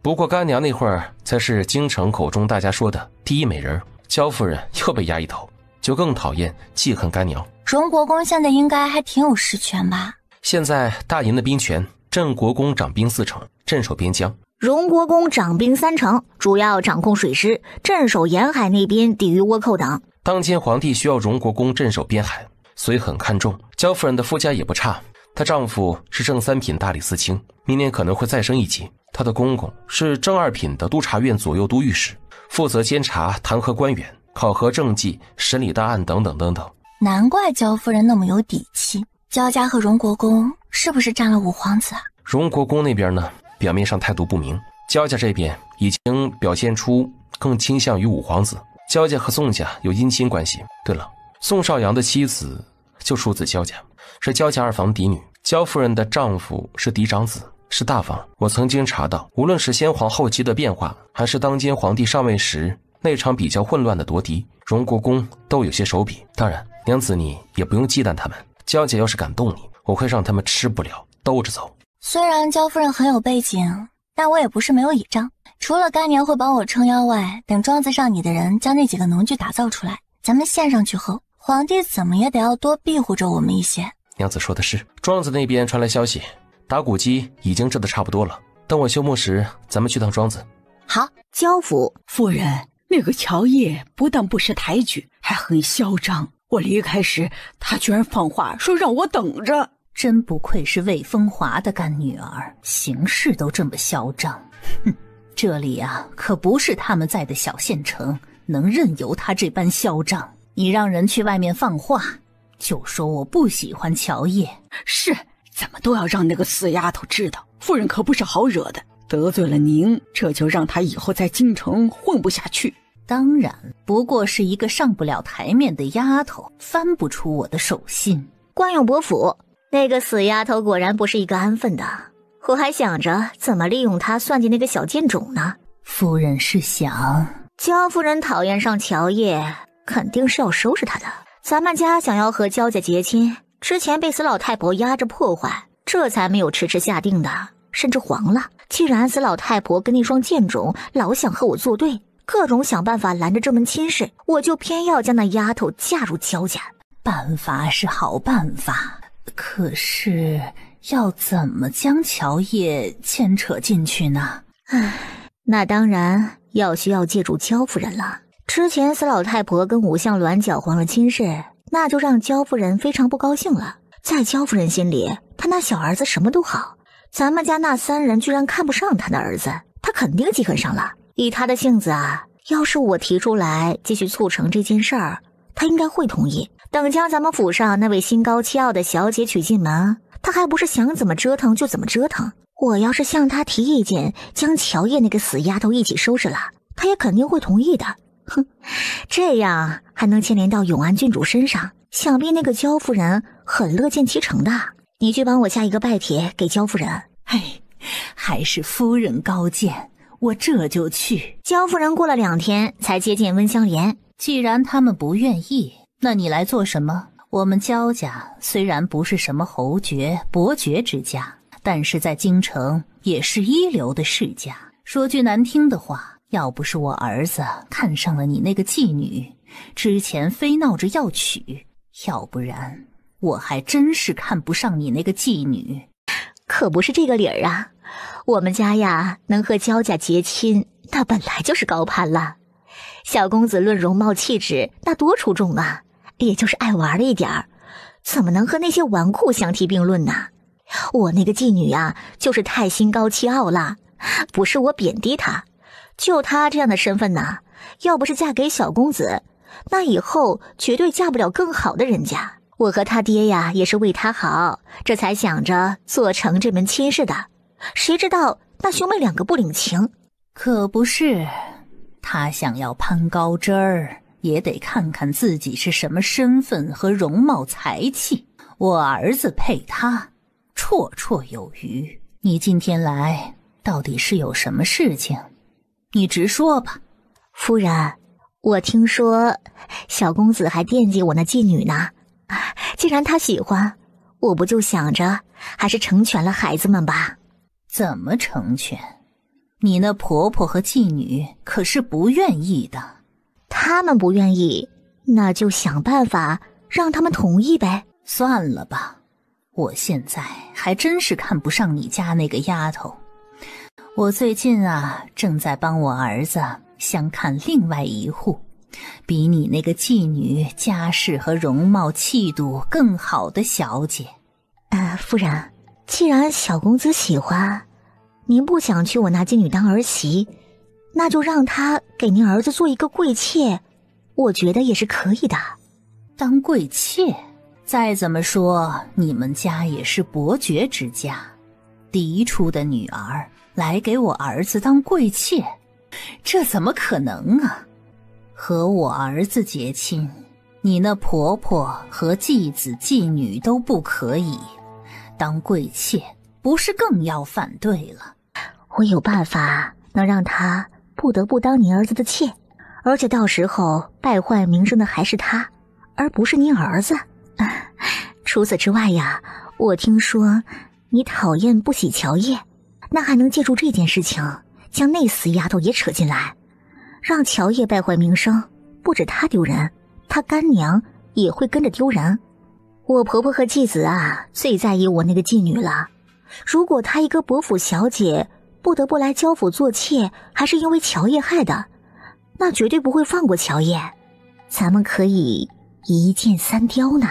不过干娘那会儿才是京城口中大家说的第一美人，焦夫人又被压一头，就更讨厌记恨干娘。荣国公现在应该还挺有实权吧？现在大营的兵权，镇国公掌兵4成，镇守边疆；荣国公掌兵3成，主要掌控水师，镇守沿海那边，抵御倭寇等。当今皇帝需要荣国公镇守边海，所以很看重。焦夫人的夫家也不差，她丈夫是正3品大理寺卿，明年可能会再升一级。她的公公是正2品的督察院左右都御史，负责监察弹劾官员、考核政绩、审理大案等等等等。难怪焦夫人那么有底气。焦家和荣国公是不是占了五皇子啊？荣国公那边呢，表面上态度不明，焦家这边已经表现出更倾向于五皇子。焦家和宋家有姻亲关系。对了，宋少阳的妻子就出自焦家，是焦家2房嫡女。焦夫人的丈夫是嫡长子，是大房。我曾经查到，无论是先皇后期的变化，还是当今皇帝上位时那场比较混乱的夺嫡，荣国公都有些手笔。当然，娘子你也不用忌惮他们，焦姐要是敢动你，我会让他们吃不了兜着走。虽然焦夫人很有背景，但我也不是没有倚仗。除了干娘会帮我撑腰外，等庄子上你的人将那几个农具打造出来，咱们献上去后，皇帝怎么也得要多庇护着我们一些。娘子说的是。庄子那边传来消息，打谷机已经制得差不多了，等我休沐时咱们去趟庄子。好。焦府夫人，那个乔叶不但不识抬举，还很嚣张。我离开时，他居然放话说让我等着。真不愧是魏风华的干女儿，行事都这么嚣张。哼，这里啊，可不是他们在的小县城，能任由他这般嚣张。你让人去外面放话，就说我不喜欢乔叶。是，怎么都要让那个死丫头知道，夫人可不是好惹的。得罪了您，这就让她以后在京城混不下去。当然，不过是一个上不了台面的丫头，翻不出我的手心。关永伯府那个死丫头果然不是一个安分的，我还想着怎么利用她算计那个小贱种呢。夫人是想，焦夫人讨厌上乔叶，肯定是要收拾他的。咱们家想要和焦家结亲，之前被死老太婆压着破坏，这才没有迟迟下定的，甚至黄了。既然死老太婆跟那双贱种老想和我作对，各种想办法拦着这门亲事，我就偏要将那丫头嫁入焦家。办法是好办法，可是要怎么将乔叶牵扯进去呢？唉，那当然需要借助焦夫人了。之前死老太婆跟武相鸾搅黄了亲事，那就让焦夫人非常不高兴了。在焦夫人心里，她那小儿子什么都好，咱们家那3人居然看不上她的儿子，她肯定记恨上了。以她的性子啊，要是我提出来继续促成这件事儿，她应该会同意。等将咱们府上那位心高气傲的小姐娶进门，她还不是想怎么折腾就怎么折腾。我要是向她提意见，将乔叶那个死丫头一起收拾了，她也肯定会同意的。哼，这样还能牵连到永安郡主身上，想必那个焦夫人很乐见其成的。你去帮我下一个拜帖给焦夫人。哎，还是夫人高见，我这就去。焦夫人过了2天才接见温香莲。既然他们不愿意，那你来做什么？我们焦家虽然不是什么侯爵、伯爵之家，但是在京城也是一流的世家。说句难听的话，要不是我儿子看上了你那个妓女，之前非闹着要娶，要不然我还真是看不上你那个妓女。可不是这个理儿啊，我们家呀能和焦家结亲，那本来就是高攀了。小公子论容貌气质，那多出众啊，也就是爱玩了一点儿，怎么能和那些纨绔相提并论呢？我那个妓女啊，就是太心高气傲了，不是我贬低她，就她这样的身份呢，要不是嫁给小公子，那以后绝对嫁不了更好的人家。我和他爹呀也是为他好，这才想着做成这门亲事的，谁知道那兄妹2个不领情。可不是，他想要攀高枝儿，也得看看自己是什么身份和容貌才气。我儿子配他，绰绰有余。你今天来到底是有什么事情？你直说吧。夫人，我听说小公子还惦记我那妓女呢，既然他喜欢，我不就想着还是成全了孩子们吧。怎么成全？你那婆婆和妓女可是不愿意的。他们不愿意，那就想办法让他们同意呗。算了吧，我现在还真是看不上你家那个丫头。我最近啊，正在帮我儿子相看另外一户，比你那个妓女家世和容貌气度更好的小姐。夫人，既然小公子喜欢，您不想娶我那妓女当儿媳，那就让她给您儿子做一个贵妾，我觉得也是可以的。当贵妾？再怎么说你们家也是伯爵之家，嫡出的女儿来给我儿子当贵妾，这怎么可能啊？和我儿子结亲，你那婆婆和继子继女都不可以，当贵妾不是更要反对了？我有办法能让她不得不当您儿子的妾，而且到时候败坏名声的还是她，而不是您儿子。除此之外呀，我听说你讨厌不喜乔叶，那还能借助这件事情将那死丫头也扯进来，让乔叶败坏名声，不止她丢人，她干娘也会跟着丢人。我婆婆和继子啊最在意我那个妓女了，如果她一个伯府小姐不得不来焦府做妾，还是因为乔叶害的，那绝对不会放过乔叶。咱们可以一箭三雕呢。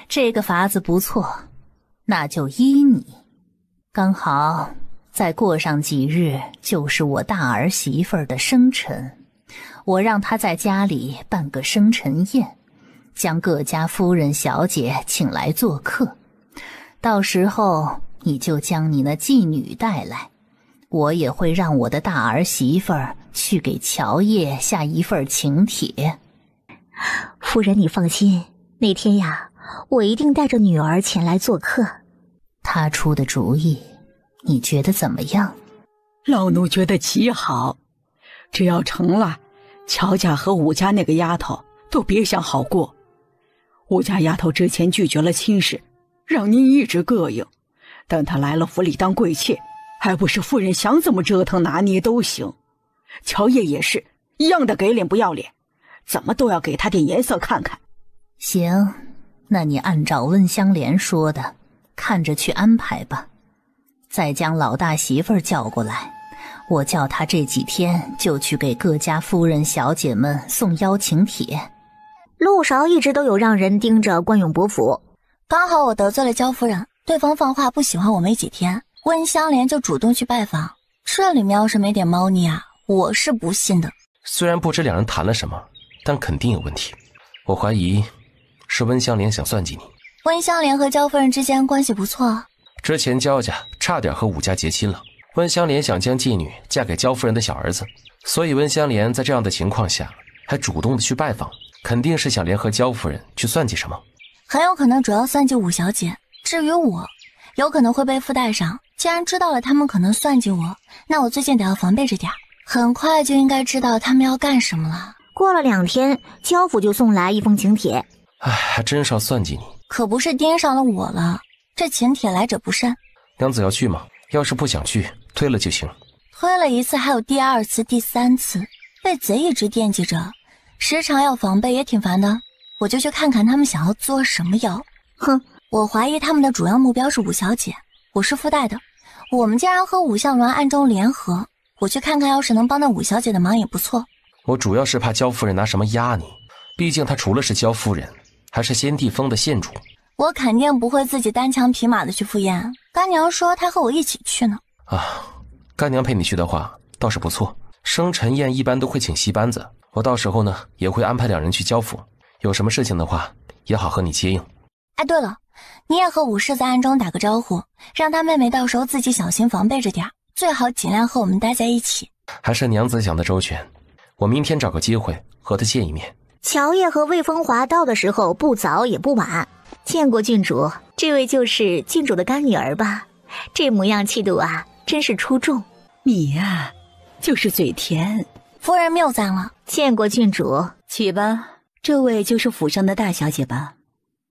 这个法子不错，那就依你。刚好再过上几日就是我大儿媳妇儿的生辰，我让她在家里办个生辰宴，将各家夫人小姐请来做客。到时候你就将你那妓女带来，我也会让我的大儿媳妇儿去给乔叶下一份请帖。夫人你放心，那天呀，我一定带着女儿前来做客。她出的主意你觉得怎么样？老奴觉得极好，只要成了，乔家和武家那个丫头都别想好过。武家丫头之前拒绝了亲事，让您一直膈应，等她来了府里当贵妾，还不是夫人想怎么折腾拿捏都行。乔叶也是一样的给脸不要脸，怎么都要给他点颜色看看。行，那你按照温香莲说的，看着去安排吧。再将老大媳妇儿叫过来，我叫她这几天就去给各家夫人小姐们送邀请帖。陆勺一直都有让人盯着关永伯府，刚好我得罪了焦夫人，对方放话不喜欢我没几天，温香莲就主动去拜访。这里面要是没点猫腻啊，我是不信的。虽然不知两人谈了什么，但肯定有问题。我怀疑是温香莲想算计你。温香莲和焦夫人之间关系不错，之前焦家差点和武家结亲了，温香莲想将妓女嫁给焦夫人的小儿子，所以温香莲在这样的情况下还主动的去拜访，肯定是想联合焦夫人去算计什么。很有可能主要算计武小姐，至于我，有可能会被附带上。既然知道了他们可能算计我，那我最近得要防备着点，很快就应该知道他们要干什么了。过了2天，焦府就送来一封请帖。哎，还真是要算计你，可不是盯上了我了。这请帖来者不善。娘子要去吗？要是不想去，推了就行。推了一次还有第2次、第3次，被贼一直惦记着，时常要防备也挺烦的。我就去看看他们想要做什么妖。哼，我怀疑他们的主要目标是武小姐，我是附带的。我们竟然和武相鸾暗中联合，我去看看，要是能帮到武小姐的忙也不错。我主要是怕焦夫人拿什么压你，毕竟她除了是焦夫人，还是先帝封的县主。我肯定不会自己单枪匹马的去赴宴，干娘说她和我一起去呢。啊，干娘陪你去的话倒是不错。生辰宴一般都会请戏班子，我到时候呢也会安排2人去焦府，有什么事情的话也好和你接应。哎，对了，你也和武氏在暗中打个招呼，让他妹妹到时候自己小心防备着点，最好尽量和我们待在一起。还是娘子想的周全，我明天找个机会和她见一面。乔叶和魏风华到的时候不早也不晚。见过郡主，这位就是郡主的干女儿吧？这模样气度啊，真是出众。你呀，就是嘴甜。夫人谬赞了。见过郡主。起吧，这位就是府上的大小姐吧？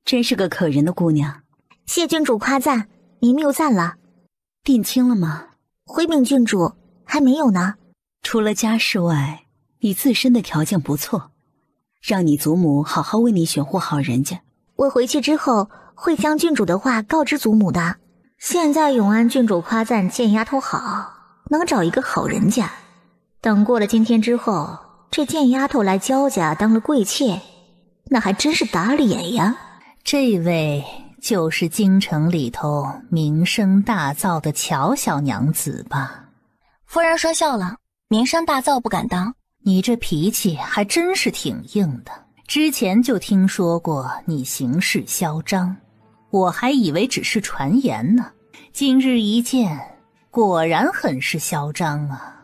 真是个可人的姑娘。谢郡主夸赞，您谬赞了。定亲了吗？回禀郡主，还没有呢。除了家世外，你自身的条件不错，让你祖母好好为你选户好人家。我回去之后会将郡主的话告知祖母的。现在永安郡主夸赞贱丫头好，能找一个好人家。等过了今天之后，这贱丫头来焦家当了贵妾，那还真是打脸呀。这位就是京城里头名声大噪的乔小娘子吧？夫人说笑了，名声大噪不敢当。你这脾气还真是挺硬的，之前就听说过你行事嚣张，我还以为只是传言呢，今日一见，果然很是嚣张啊。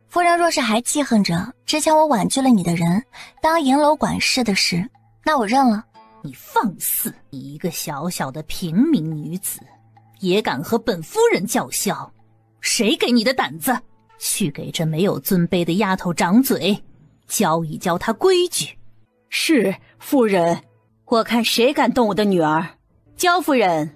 夫人若是还记恨着之前我婉拒了你的人当银楼管事的事，那我认了。你放肆！你一个小小的平民女子，也敢和本夫人叫嚣？谁给你的胆子？去给这没有尊卑的丫头掌嘴，教一教她规矩。是夫人，我看谁敢动我的女儿。焦夫人，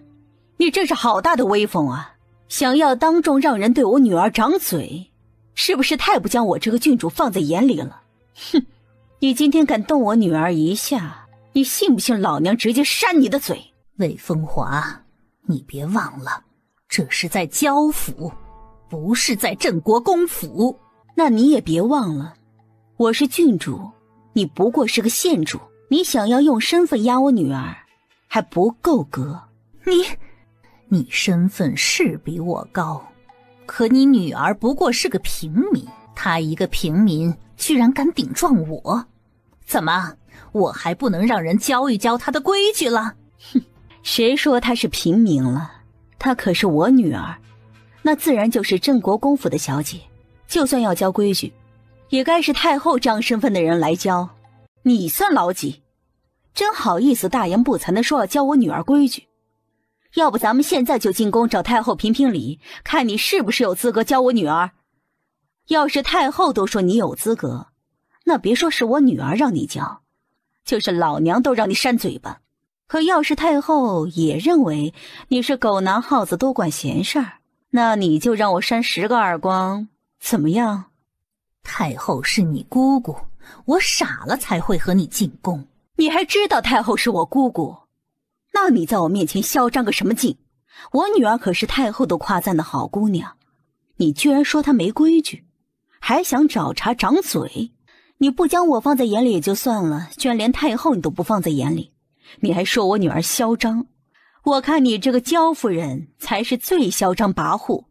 你这是好大的威风啊，想要当众让人对我女儿掌嘴，是不是太不将我这个郡主放在眼里了？哼，你今天敢动我女儿一下，你信不信老娘直接扇你的嘴？魏风华，你别忘了，这是在焦府，不是在镇国公府。那你也别忘了，我是郡主，你不过是个县主，你想要用身份压我女儿，还不够格。你身份是比我高，可你女儿不过是个平民，她一个平民居然敢顶撞我，怎么，我还不能让人教一教她的规矩了？哼，谁说她是平民了？她可是我女儿，那自然就是镇国公府的小姐，就算要教规矩，也该是太后这样身份的人来教。你算老几？真好意思大言不惭地说要教我女儿规矩。要不咱们现在就进宫找太后评评理，看你是不是有资格教我女儿。要是太后都说你有资格，那别说是我女儿让你教，就是老娘都让你扇嘴巴。可要是太后也认为你是狗囊耗子多管闲事儿，那你就让我扇10个耳光，怎么样？太后是你姑姑，我傻了才会和你进宫。你还知道太后是我姑姑？那你在我面前嚣张个什么劲？我女儿可是太后都夸赞的好姑娘，你居然说她没规矩，还想找茬长嘴？你不将我放在眼里也就算了，居然连太后你都不放在眼里，你还说我女儿嚣张？我看你这个焦夫人才是最嚣张跋扈，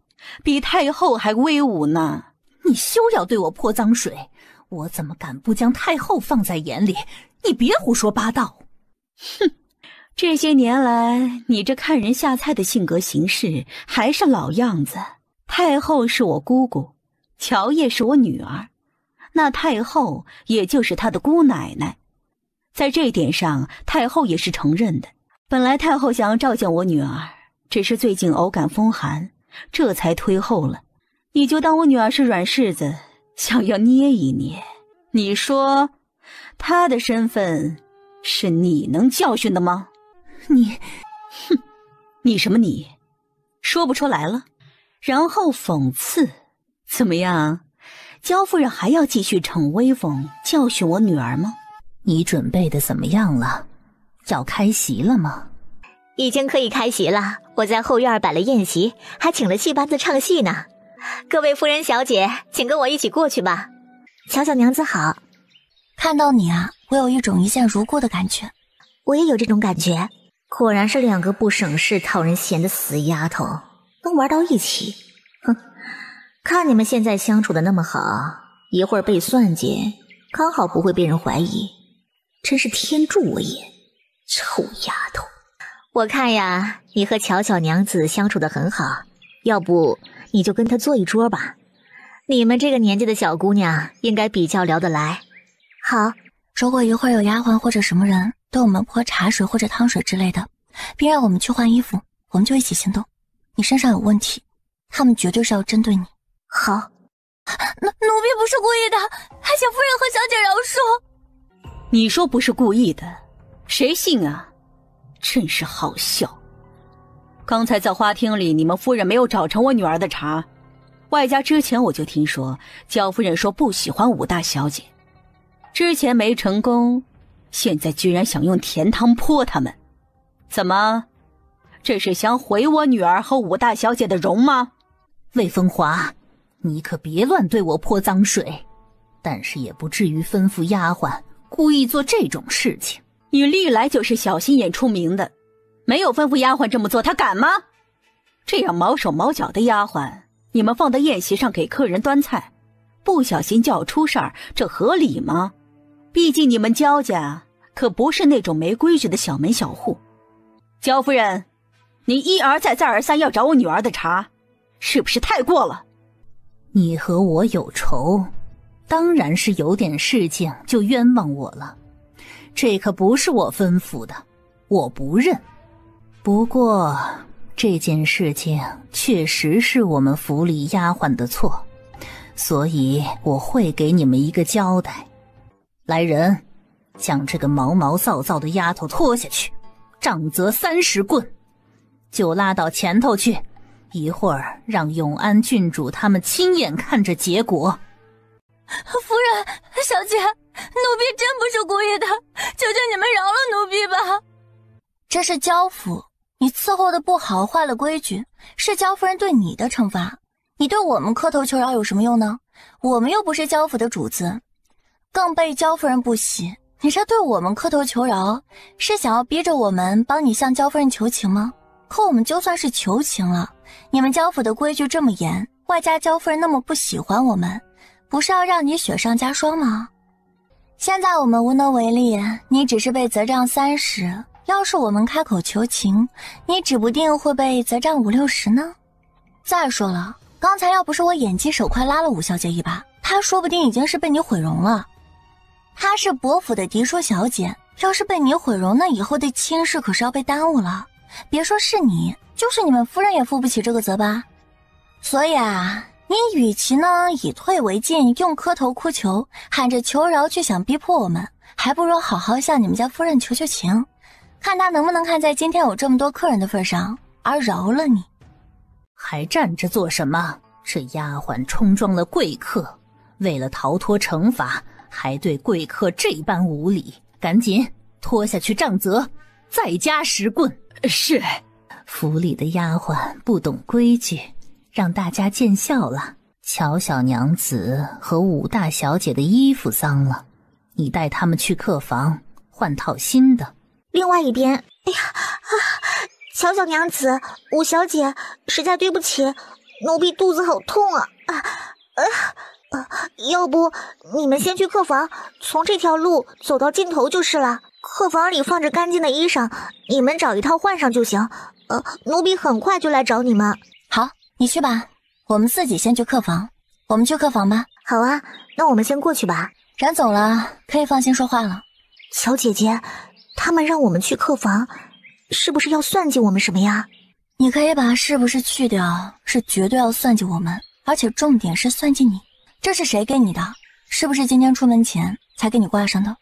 比太后还威武呢。你休要对我泼脏水，我怎么敢不将太后放在眼里？你别胡说八道。哼，这些年来你这看人下菜的性格行事还是老样子。太后是我姑姑，乔烨是我女儿，那太后也就是她的姑奶奶。在这一点上太后也是承认的。本来太后想要召见我女儿，只是最近偶感风寒，这才推后了。你就当我女儿是软柿子，想要捏一捏。你说她的身份是你能教训的吗？你什么你？说不出来了？然后讽刺，怎么样？焦夫人还要继续逞威风教训我女儿吗？你准备的怎么样了？要开席了吗？已经可以开席了，我在后院摆了宴席，还请了戏班子唱戏呢。各位夫人小姐，请跟我一起过去吧。巧巧娘子好。看到你啊，我有一种一见如故的感觉。我也有这种感觉，果然是2个不省事讨人嫌的死丫头，能玩到一起。哼，看你们现在相处的那么好，一会儿被算计，刚好不会被人怀疑，真是天助我也。臭丫头，我看呀，你和巧巧娘子相处得很好，要不你就跟她坐一桌吧。你们这个年纪的小姑娘应该比较聊得来。好，如果一会儿有丫鬟或者什么人对我们泼茶水或者汤水之类的，并让我们去换衣服，我们就一起行动。你身上有问题，他们绝对是要针对你。好，奴婢不是故意的，还请夫人和小姐饶恕。你说不是故意的，谁信啊？真是好笑。刚才在花厅里，你们夫人没有找成我女儿的茬，外加之前我就听说焦夫人说不喜欢武大小姐，之前没成功，现在居然想用甜汤泼他们，怎么？这是想毁我女儿和武大小姐的容吗？魏风华，你可别乱对我泼脏水，但是也不至于吩咐丫鬟故意做这种事情。你历来就是小心眼出名的，没有吩咐丫鬟这么做，她敢吗？这样毛手毛脚的丫鬟，你们放在宴席上给客人端菜，不小心就要出事儿，这合理吗？毕竟你们焦家可不是那种没规矩的小门小户。焦夫人，你一而再再而三要找我女儿的茬，是不是太过了？你和我有仇，当然是有点事情就冤枉我了，这可不是我吩咐的，我不认。不过这件事情确实是我们府里丫鬟的错，所以我会给你们一个交代。来人，将这个毛毛躁躁的丫头拖下去，杖责30棍，就拉到前头去，一会儿让永安郡主他们亲眼看着结果。夫人，小姐，奴婢真不是故意的，求求你们饶了奴婢吧。这是焦府，你伺候的不好，坏了规矩，是焦夫人对你的惩罚。你对我们磕头求饶有什么用呢？我们又不是焦府的主子。更被焦夫人不喜。你这对我们磕头求饶，是想要逼着我们帮你向焦夫人求情吗？可我们就算是求情了，你们焦府的规矩这么严，外加焦夫人那么不喜欢我们，不是要让你雪上加霜吗？现在我们无能为力，你只是被责杖30，要是我们开口求情，你指不定会被责杖50、60呢。再说了，刚才要不是我眼疾手快拉了五小姐一把，她说不定已经是被你毁容了。她是伯府的嫡庶小姐，要是被你毁容，那以后的亲事可是要被耽误了。别说是你，就是你们夫人也负不起这个责吧。所以啊，你与其呢以退为进，用磕头哭求，喊着求饶去想逼迫我们，还不如好好向你们家夫人求求情，看她能不能看在今天有这么多客人的份上而饶了你。还站着做什么？这丫鬟冲撞了贵客，为了逃脱惩罚，还对贵客这般无礼，赶紧拖下去杖责，再加10棍。是。府里的丫鬟不懂规矩，让大家见笑了。乔小娘子和武大小姐的衣服脏了，你带他们去客房换套新的。另外一边，哎呀乔小娘子、武小姐，实在对不起，奴婢肚子好痛啊！要不你们先去客房，从这条路走到尽头就是了。客房里放着干净的衣裳，你们找一套换上就行。奴婢很快就来找你们。好，你去吧，我们自己先去客房。我们去客房吧。好啊，那我们先过去吧。人走了，可以放心说话了。乔姐姐，他们让我们去客房，是不是要算计我们什么呀？你可以把是不是去掉，是绝对要算计我们，而且重点是算计你。这是谁给你的？是不是今天出门前才给你挂上的？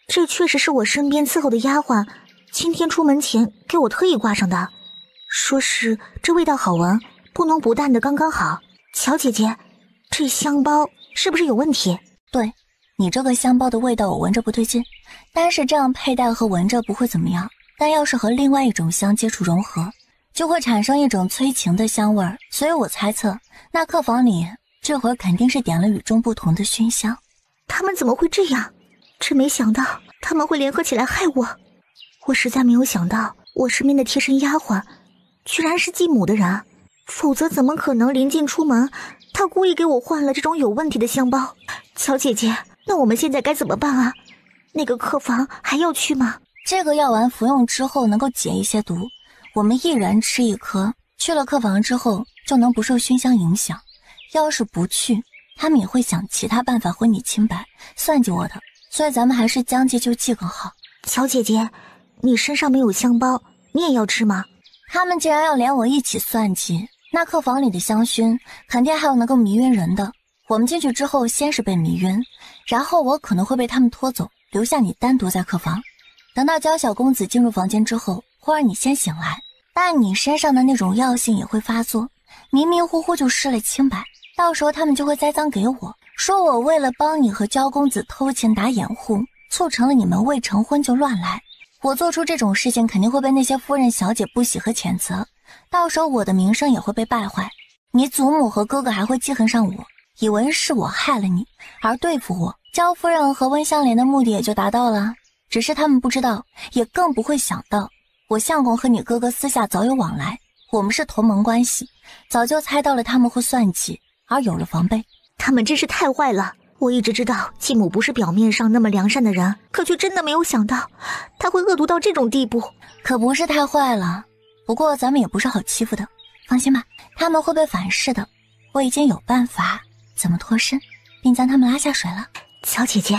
这确实是我身边伺候的丫鬟，今天出门前给我特意挂上的，说是这味道好闻，不浓不淡的刚刚好。乔姐姐，这香包是不是有问题？对，你这个香包的味道我闻着不对劲，但是这样佩戴和闻着不会怎么样，但要是和另外一种香接触融合，就会产生一种催情的香味儿。所以我猜测，那客房里这会儿肯定是点了与众不同的熏香。他们怎么会这样？真没想到他们会联合起来害我。我实在没有想到，我身边的贴身丫鬟居然是继母的人，否则怎么可能临近出门，她故意给我换了这种有问题的香包？乔姐姐，那我们现在该怎么办啊？那个客房还要去吗？这个药丸服用之后能够解一些毒，我们一人吃1颗，去了客房之后就能不受熏香影响。要是不去，他们也会想其他办法毁你清白，算计我的。所以咱们还是将计就计更好。乔姐姐，你身上没有香包，你也要吃吗？他们既然要连我一起算计，那客房里的香薰肯定还有能够迷晕人的。我们进去之后先是被迷晕，然后我可能会被他们拖走，留下你单独在客房。等到娇小公子进入房间之后，会让你先醒来，但你身上的那种药性也会发作，迷迷糊糊就失了清白。到时候他们就会栽赃给我，说我为了帮你和娇公子偷情打掩护，促成了你们未成婚就乱来。我做出这种事情肯定会被那些夫人小姐不喜和谴责，到时候我的名声也会被败坏。你祖母和哥哥还会记恨上我，以为是我害了你而对付我，娇夫人和温香莲的目的也就达到了。只是他们不知道，也更不会想到，我相公和你哥哥私下早有往来，我们是同盟关系，早就猜到了他们会算计，而有了防备。他们真是太坏了，我一直知道继母不是表面上那么良善的人，可却真的没有想到她会恶毒到这种地步。可不是太坏了，不过咱们也不是好欺负的，放心吧，他们会被反噬的。我已经有办法怎么脱身，并将他们拉下水了。乔姐姐，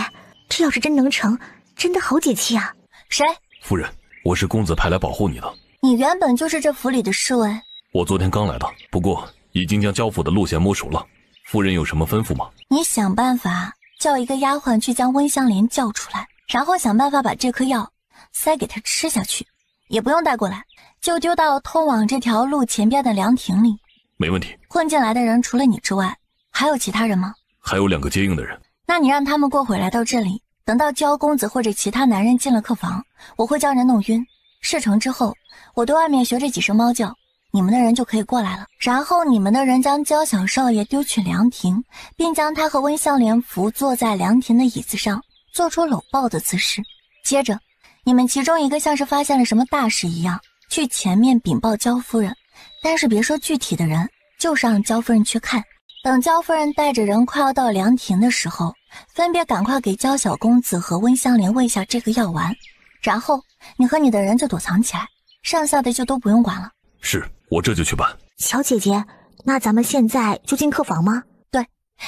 这要是真能成，真的好解气啊！谁？夫人，我是公子派来保护你的。你原本就是这府里的侍卫。我昨天刚来的，不过已经将焦府的路线摸熟了。夫人有什么吩咐吗？你想办法叫一个丫鬟去将温香莲叫出来，然后想办法把这颗药塞给她吃下去，也不用带过来，就丢到通往这条路前边的凉亭里。没问题。混进来的人除了你之外，还有其他人吗？还有2个接应的人。那你让他们过会来到这里，等到焦公子或者其他男人进了客房，我会将人弄晕。事成之后，我对外面学着几声猫叫，你们的人就可以过来了。然后你们的人将焦小少爷丢去凉亭，并将他和温香莲扶坐在凉亭的椅子上，做出搂抱的姿势。接着你们其中一个像是发现了什么大事一样，去前面禀报焦夫人，但是别说具体的人，就是让焦夫人去看。等焦夫人带着人快要到凉亭的时候，分别赶快给焦小公子和温香莲喂下这个药丸，然后你和你的人就躲藏起来，剩下的就都不用管了。是，我这就去办。小姐姐，那咱们现在就进客房吗？对，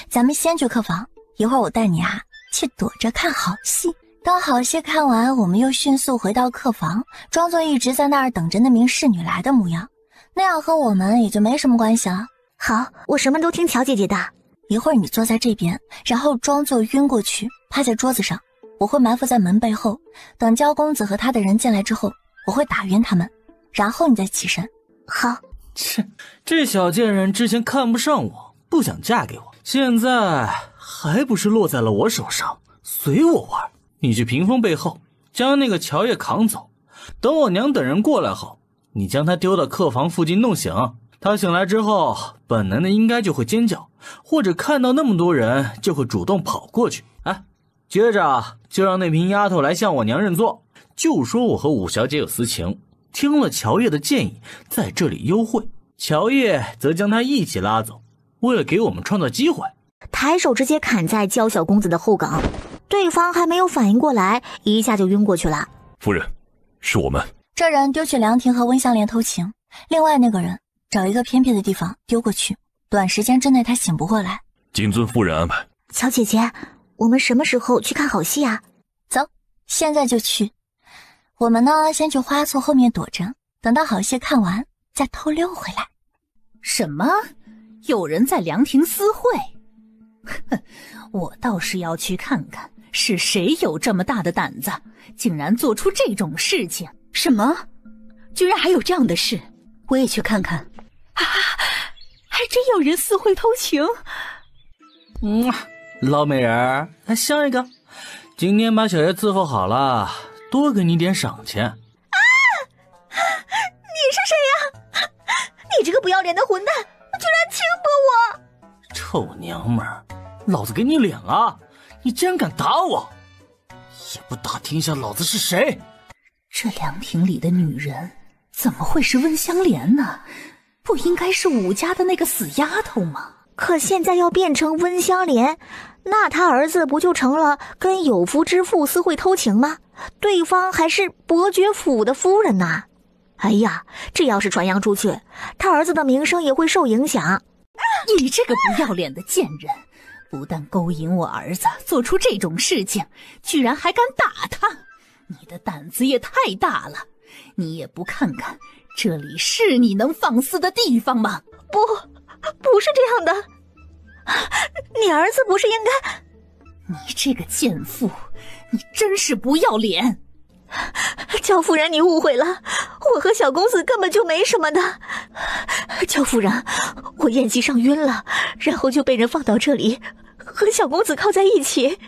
咱们先去客房，一会儿我带你去躲着看好戏。当好戏看完，我们又迅速回到客房，装作一直在那儿等着那名侍女来的模样，那样和我们也就没什么关系了。好，我什么都听乔姐姐的。一会儿你坐在这边，然后装作晕过去，趴在桌子上，我会埋伏在门背后，等焦公子和他的人进来之后，我会打晕他们，然后你再起身。好。这小贱人之前看不上我，不想嫁给我，现在还不是落在了我手上，随我玩。你去屏风背后将那个乔爷扛走，等我娘等人过来后，你将他丢到客房附近弄醒。他醒来之后，本能的应该就会尖叫，或者看到那么多人就会主动跑过去。接着就让那瓶丫头来向我娘认错，就说我和武小姐有私情，听了乔爷的建议，在这里幽会，乔爷则将他一起拉走，为了给我们创造机会，抬手直接砍在焦小公子的后颈，对方还没有反应过来，一下就晕过去了。夫人，是我们。这人丢去凉亭和温香莲偷情，另外那个人找一个偏僻的地方丢过去，短时间之内他醒不过来。谨遵夫人安排。小姐姐，我们什么时候去看好戏啊？走，现在就去。我们呢，先去花簇后面躲着，等到好戏看完再偷溜回来。什么？有人在凉亭私会？哼，我倒是要去看看是谁有这么大的胆子，竟然做出这种事情。什么？居然还有这样的事？我也去看看。还真有人私会偷情。老美人，来香一个。今天把小爷伺候好了，多给你点赏钱。你是谁呀？你这个不要脸的混蛋，居然轻薄我！臭娘们儿，老子给你脸了，你竟然敢打我！也不打听一下老子是谁？这凉亭里的女人怎么会是温香莲呢？不应该是武家的那个死丫头吗？可现在要变成温香莲，那他儿子不就成了跟有夫之妇私会偷情吗？对方还是伯爵府的夫人呐！哎呀，这要是传扬出去，他儿子的名声也会受影响。你这个不要脸的贱人，不但勾引我儿子做出这种事情，居然还敢打他！你的胆子也太大了！你也不看看，这里是你能放肆的地方吗？不是这样的，你儿子不是应该……你这个贱妇，你真是不要脸！焦夫人，你误会了，我和小公子根本就没什么的。焦夫人，我宴席上晕了，然后就被人放到这里，和小公子靠在一起。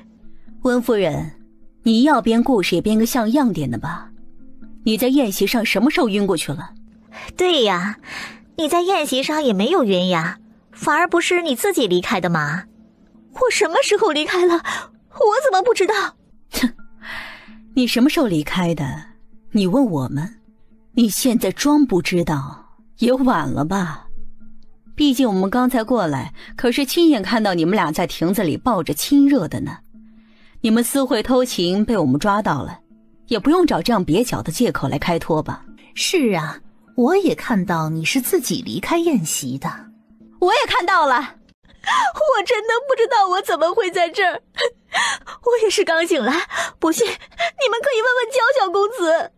温夫人，你要编故事也编个像样点的吧？你在宴席上什么时候晕过去了？对呀，你在宴席上也没有晕呀，反而不是你自己离开的吗？我什么时候离开了？我怎么不知道？哼，你什么时候离开的？你问我们？你现在装不知道也晚了吧？毕竟我们刚才过来，可是亲眼看到你们俩在亭子里抱着亲热的呢。你们私会偷情被我们抓到了，也不用找这样蹩脚的借口来开脱吧？是啊，我也看到你是自己离开宴席的。我也看到了。我真的不知道我怎么会在这儿。我也是刚醒来，不信你们可以问问焦小公子。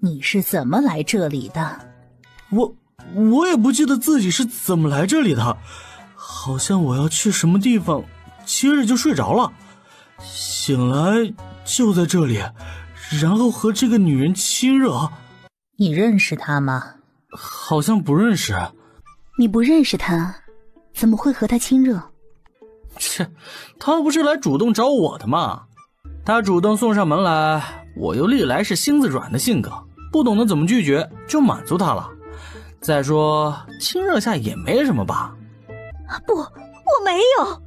你是怎么来这里的？我也不记得自己是怎么来这里的，好像我要去什么地方，接着就睡着了，醒来就在这里，然后和这个女人亲热。你认识她吗？好像不认识。你不认识她，怎么会和她亲热？切，她不是来主动找我的吗？她主动送上门来，我又历来是心子软的性格，不懂得怎么拒绝，就满足她了。再说亲热下也没什么吧？不，我没有，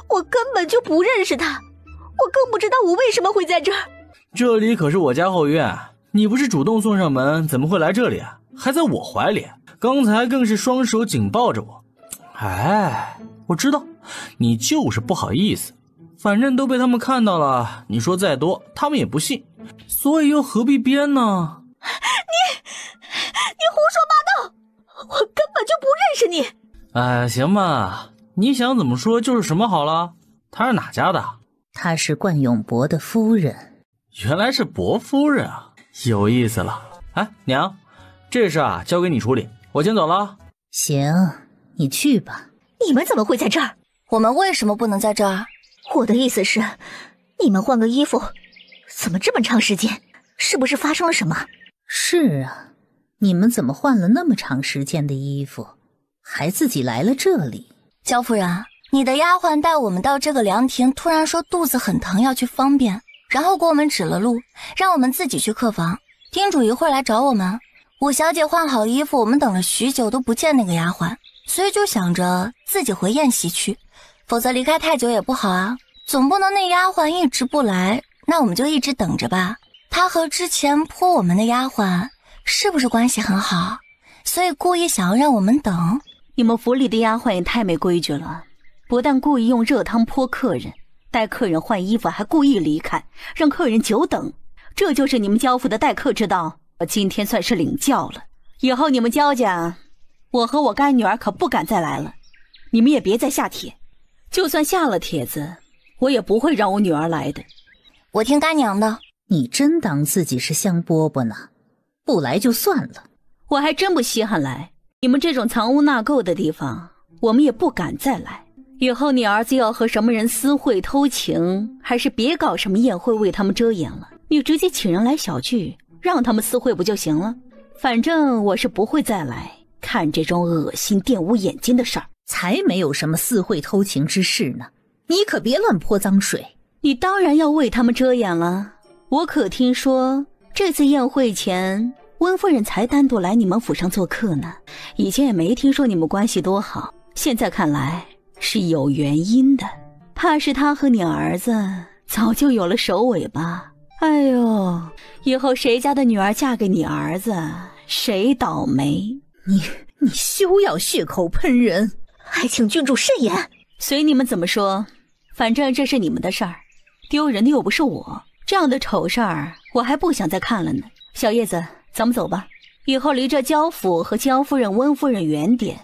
我根本就不认识他，我更不知道我为什么会在这儿。这里可是我家后院，你不是主动送上门，怎么会来这里啊？还在我怀里，刚才更是双手紧抱着我。哎，我知道，你就是不好意思，反正都被他们看到了，你说再多，他们也不信，所以又何必编呢？你胡说八道，我根本就不认识你。哎，行吧，你想怎么说就是什么好了。他是哪家的？他是冠永伯的夫人。原来是伯夫人啊，有意思了。哎，娘，这事啊交给你处理，我先走了。行，你去吧。你们怎么会在这儿？我们为什么不能在这儿？我的意思是，你们换个衣服，怎么这么长时间？是不是发生了什么？是啊，你们怎么换了那么长时间的衣服，还自己来了这里？焦夫人，你的丫鬟带我们到这个凉亭，突然说肚子很疼要去方便，然后给我们指了路，让我们自己去客房，叮嘱一会儿来找我们。五小姐换好衣服，我们等了许久都不见那个丫鬟，所以就想着自己回宴席去，否则离开太久也不好啊。总不能那丫鬟一直不来，那我们就一直等着吧。她和之前泼我们的丫鬟是不是关系很好？所以故意想要让我们等。你们府里的丫鬟也太没规矩了，不但故意用热汤泼客人，带客人换衣服，还故意离开，让客人久等。这就是你们焦府的待客之道。我今天算是领教了，以后你们焦家，我和我干女儿可不敢再来了。你们也别再下帖，就算下了帖子，我也不会让我女儿来的。我听干娘的。你真当自己是香饽饽呢？不来就算了。我还真不稀罕来，你们这种藏污纳垢的地方，我们也不敢再来。以后你儿子要和什么人私会偷情，还是别搞什么宴会为他们遮掩了，你直接请人来小聚，让他们私会不就行了？反正我是不会再来看这种恶心玷污眼睛的事儿。才没有什么私会偷情之事呢，你可别乱泼脏水。你当然要为他们遮掩了。我可听说这次宴会前温夫人才单独来你们府上做客呢，以前也没听说你们关系多好，现在看来是有原因的，怕是他和你儿子早就有了首尾吧。哎呦，以后谁家的女儿嫁给你儿子，谁倒霉。你休要血口喷人，还请郡主慎言。随你们怎么说，反正这是你们的事儿，丢人的又不是我，这样的丑事儿我还不想再看了呢。小叶子，咱们走吧，以后离这焦府和焦夫人、温夫人远点。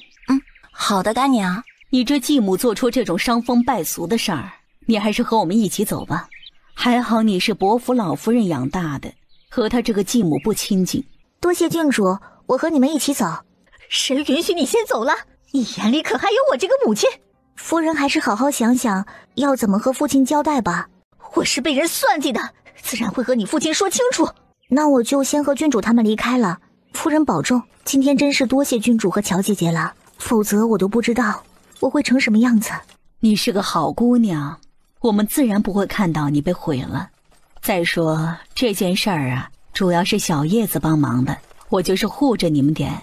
好的，干娘。你这继母做出这种伤风败俗的事儿，你还是和我们一起走吧。还好你是伯府老夫人养大的，和她这个继母不亲近。多谢郡主，我和你们一起走。谁允许你先走了？你眼里可还有我这个母亲？夫人还是好好想想要怎么和父亲交代吧。我是被人算计的，自然会和你父亲说清楚。那我就先和郡主他们离开了。夫人保重，今天真是多谢郡主和乔姐姐了，否则我都不知道我会成什么样子。你是个好姑娘，我们自然不会看到你被毁了。再说这件事儿啊，主要是小叶子帮忙的，我就是护着你们点。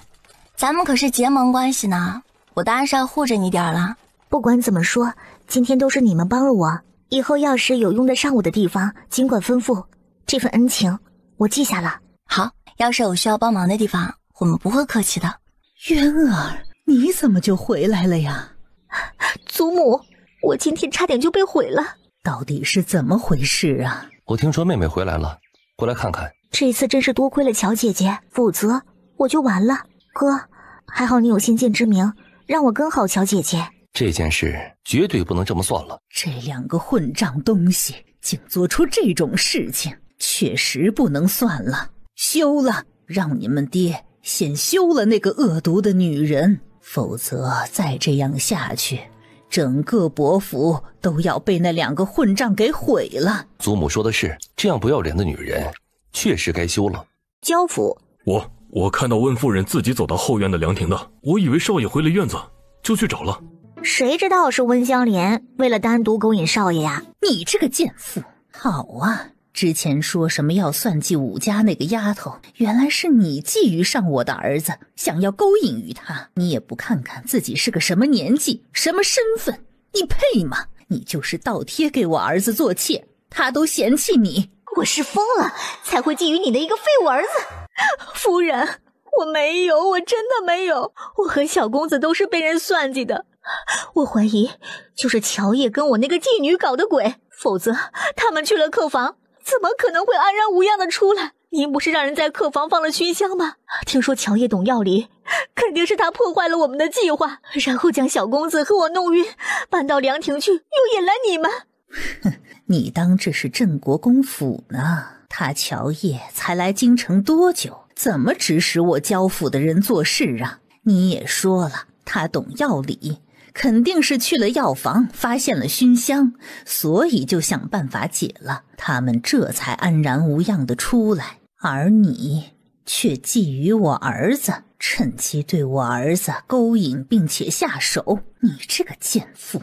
咱们可是结盟关系呢，我当然是要护着你点了。不管怎么说，今天都是你们帮了我，以后要是有用得上我的地方，尽管吩咐，这份恩情我记下了。好，要是有需要帮忙的地方，我们不会客气的。渊儿，你怎么就回来了呀？祖母，我今天差点就被毁了。到底是怎么回事啊？我听说妹妹回来了，过来看看。这次真是多亏了乔姐姐，否则我就完了。哥，还好你有先见之明，让我跟好乔姐姐。这件事绝对不能这么算了。这两个混账东西竟做出这种事情，确实不能算了。休了，让你们爹先休了那个恶毒的女人，否则再这样下去，整个伯府都要被那两个混账给毁了。祖母说的是，这样不要脸的女人确实该休了。焦府，我看到温夫人自己走到后院的凉亭的，我以为少爷回了院子，就去找了。谁知道是温香莲为了单独勾引少爷呀？你这个贱妇！好啊，之前说什么要算计武家那个丫头，原来是你觊觎上我的儿子，想要勾引于他。你也不看看自己是个什么年纪，什么身份，你配吗？你就是倒贴给我儿子做妾，他都嫌弃你。我是疯了才会觊觎你的一个废物儿子。夫人，我没有，我真的没有，我和小公子都是被人算计的。我怀疑就是乔叶跟我那个妓女搞的鬼，否则他们去了客房，怎么可能会安然无恙的出来？您不是让人在客房放了熏香吗？听说乔叶懂药理，肯定是他破坏了我们的计划，然后将小公子和我弄晕，搬到凉亭去，又引来你们。哼，你当这是镇国公府呢？他乔叶才来京城多久，怎么指使我焦府的人做事啊？你也说了，他懂药理，肯定是去了药房发现了熏香，所以就想办法解了，他们这才安然无恙的出来。而你却觊觎我儿子，趁机对我儿子勾引并且下手，你这个贱妇，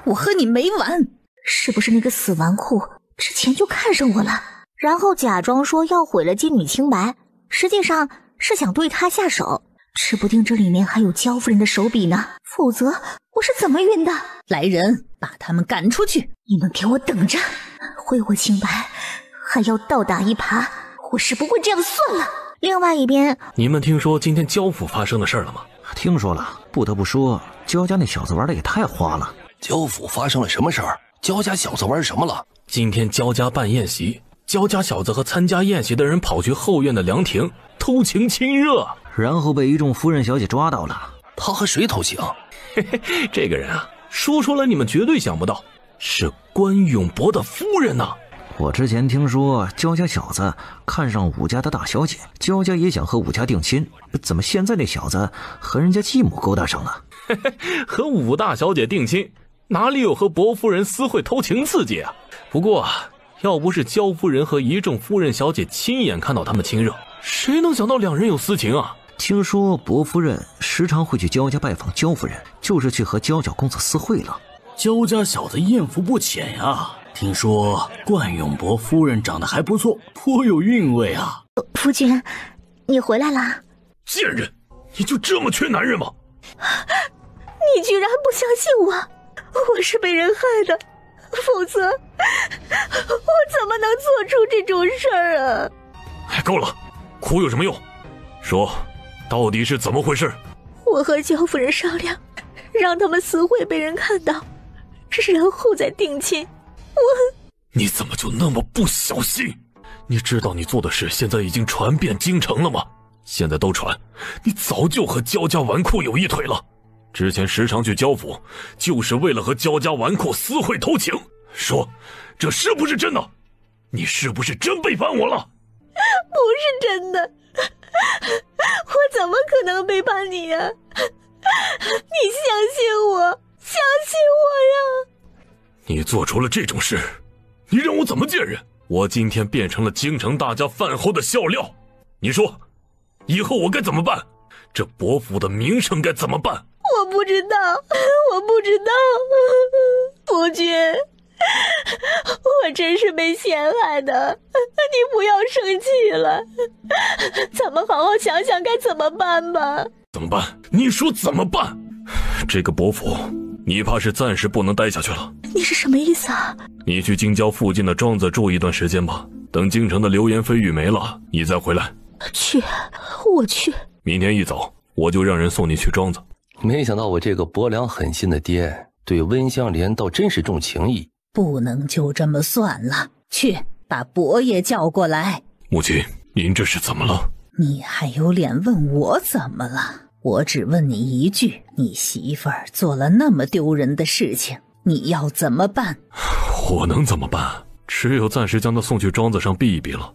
我和你没完！是不是那个死纨绔之前就看上我了，然后假装说要毁了妓女清白，实际上是想对她下手？指不定这里面还有焦夫人的手笔呢，否则我是怎么晕的？来人，把他们赶出去！你们给我等着，毁我清白还要倒打一耙，我是不会这样算了。另外一边，你们听说今天焦府发生的事了吗？听说了，不得不说焦家那小子玩的也太花了。焦府发生了什么事儿？焦家小子玩什么了？今天焦家办宴席，焦家小子和参加宴席的人跑去后院的凉亭偷情亲热，然后被一众夫人小姐抓到了。他和谁偷情？嘿嘿，这个人啊，说出来你们绝对想不到，是关永伯的夫人呐。我之前听说焦家小子看上武家的大小姐，焦家也想和武家定亲，怎么现在那小子和人家继母勾搭上了？和武大小姐定亲，哪里有和伯夫人私会偷情刺激啊？不过啊，要不是焦夫人和一众夫人小姐亲眼看到他们亲热，谁能想到两人有私情啊？听说伯夫人时常会去焦家拜访焦夫人，就是去和焦小公子私会了。焦家小子艳福不浅呀，听说冠永伯夫人长得还不错，颇有韵味啊。夫君，你回来啦！贱人，你就这么缺男人吗？你居然不相信我是被人害的，否则我怎么能做出这种事儿啊？够了，哭有什么用？说，到底是怎么回事？我和焦夫人商量，让他们私会被人看到，然后再定亲。你怎么就那么不小心？你知道你做的事现在已经传遍京城了吗？现在都传你早就和焦家纨绔有一腿了，之前时常去焦府就是为了和焦家纨绔私会偷情。说，这是不是真的？你是不是真背叛我了？不是真的，我怎么可能背叛你呀？你相信我，相信我呀！你做出了这种事，你让我怎么见人？我今天变成了京城大家饭后的笑料，你说以后我该怎么办？这伯府的名声该怎么办？我不知道，夫君，我真是被陷害的，你不要生气了，咱们好好想想该怎么办吧。怎么办？你说怎么办？这个伯府你怕是暂时不能待下去了。你是什么意思啊？你去京郊附近的庄子住一段时间吧，等京城的流言蜚语没了，你再回来。我去。明天一早我就让人送你去庄子。没想到我这个薄凉狠心的爹对温香莲倒真是重情义。不能就这么算了，去把伯爷叫过来。母亲，您这是怎么了？你还有脸问我怎么了？我只问你一句，你媳妇儿做了那么丢人的事情，你要怎么办？我能怎么办？只有暂时将她送去庄子上避一避了。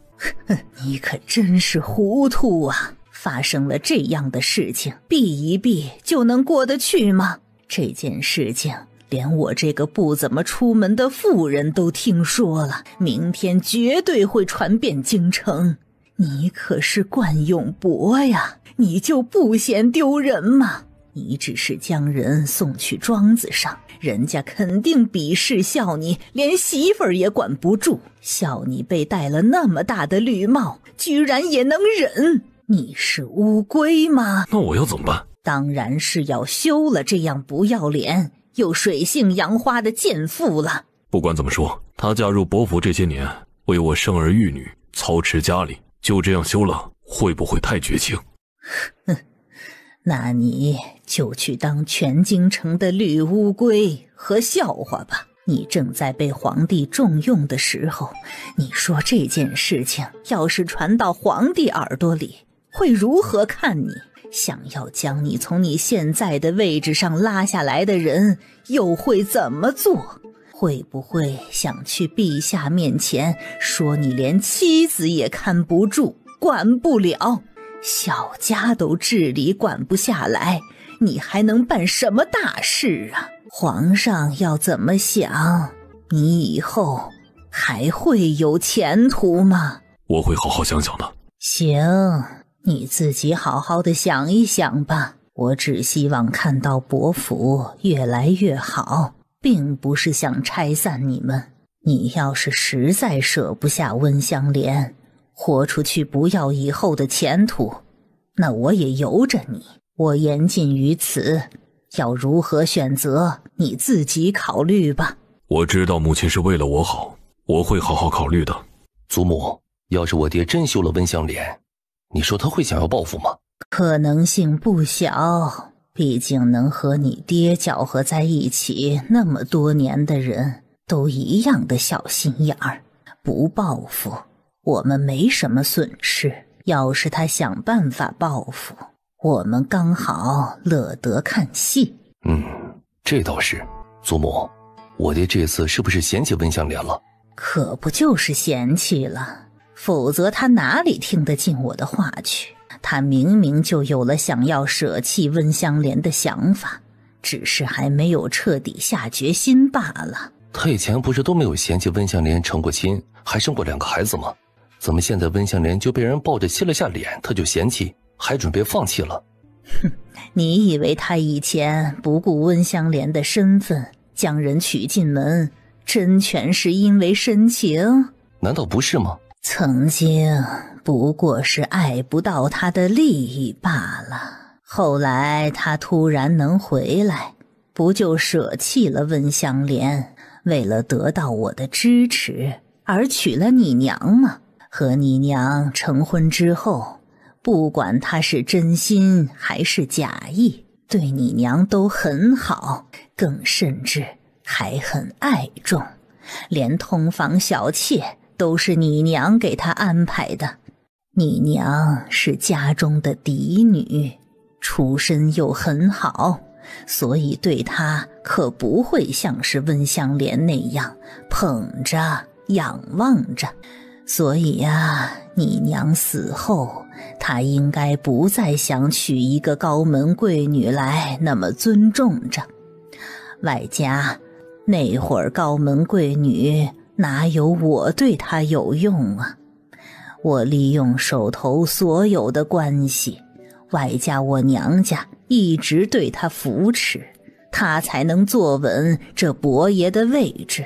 你可真是糊涂啊！发生了这样的事情，避一避就能过得去吗？这件事情连我这个不怎么出门的妇人都听说了，明天绝对会传遍京城。你可是冠永伯呀，你就不嫌丢人吗？你只是将人送去庄子上，人家肯定鄙视笑你，连媳妇儿也管不住，笑你被戴了那么大的绿帽，居然也能忍。你是乌龟吗？那我要怎么办？当然是要休了这样不要脸又水性杨花的贱妇了。不管怎么说，她嫁入伯府这些年，为我生儿育女，操持家里，就这样休了，会不会太绝情？哼，那你就去当全京城的绿乌龟和笑话吧。你正在被皇帝重用的时候，你说这件事情要是传到皇帝耳朵里，会如何看你？想要将你从你现在的位置上拉下来的人又会怎么做？会不会想去陛下面前说你连妻子也看不住，管不了？小家都治理管不下来，你还能办什么大事啊？皇上要怎么想，你以后还会有前途吗？我会好好想想的。行，你自己好好的想一想吧。我只希望看到伯府越来越好，并不是想拆散你们。你要是实在舍不下温香莲，豁出去不要以后的前途，那我也由着你。我言尽于此，要如何选择你自己考虑吧。我知道母亲是为了我好，我会好好考虑的。祖母，要是我爹真休了温香莲，你说他会想要报复吗？可能性不小，毕竟能和你爹搅和在一起那么多年的人都一样的小心眼儿，不报复我们没什么损失，要是他想办法报复，我们刚好乐得看戏。这倒是。祖母，我爹这次是不是嫌弃温香莲了？可不就是嫌弃了，否则他哪里听得进我的话去？他明明就有了想要舍弃温香莲的想法，只是还没有彻底下决心罢了。他以前不是都没有嫌弃温香莲成过亲，还生过2个孩子吗？怎么现在温香莲就被人抱着亲了下脸，他就嫌弃，还准备放弃了？哼，你以为他以前不顾温香莲的身份将人娶进门，真全是因为深情？难道不是吗？曾经不过是爱不到他的利益罢了，后来他突然能回来，不就舍弃了温香莲，为了得到我的支持而娶了你娘吗？和你娘成婚之后，不管他是真心还是假意，对你娘都很好，更甚至还很爱重，连通房小妾都是你娘给他安排的。你娘是家中的嫡女，出身又很好，所以对他可不会像是温香莲那样捧着仰望着。所以呀，你娘死后，他应该不再想娶一个高门贵女来那么尊重着。外加那会儿高门贵女哪有我对她有用啊？我利用手头所有的关系，外加我娘家一直对她扶持，她才能坐稳这伯爷的位置，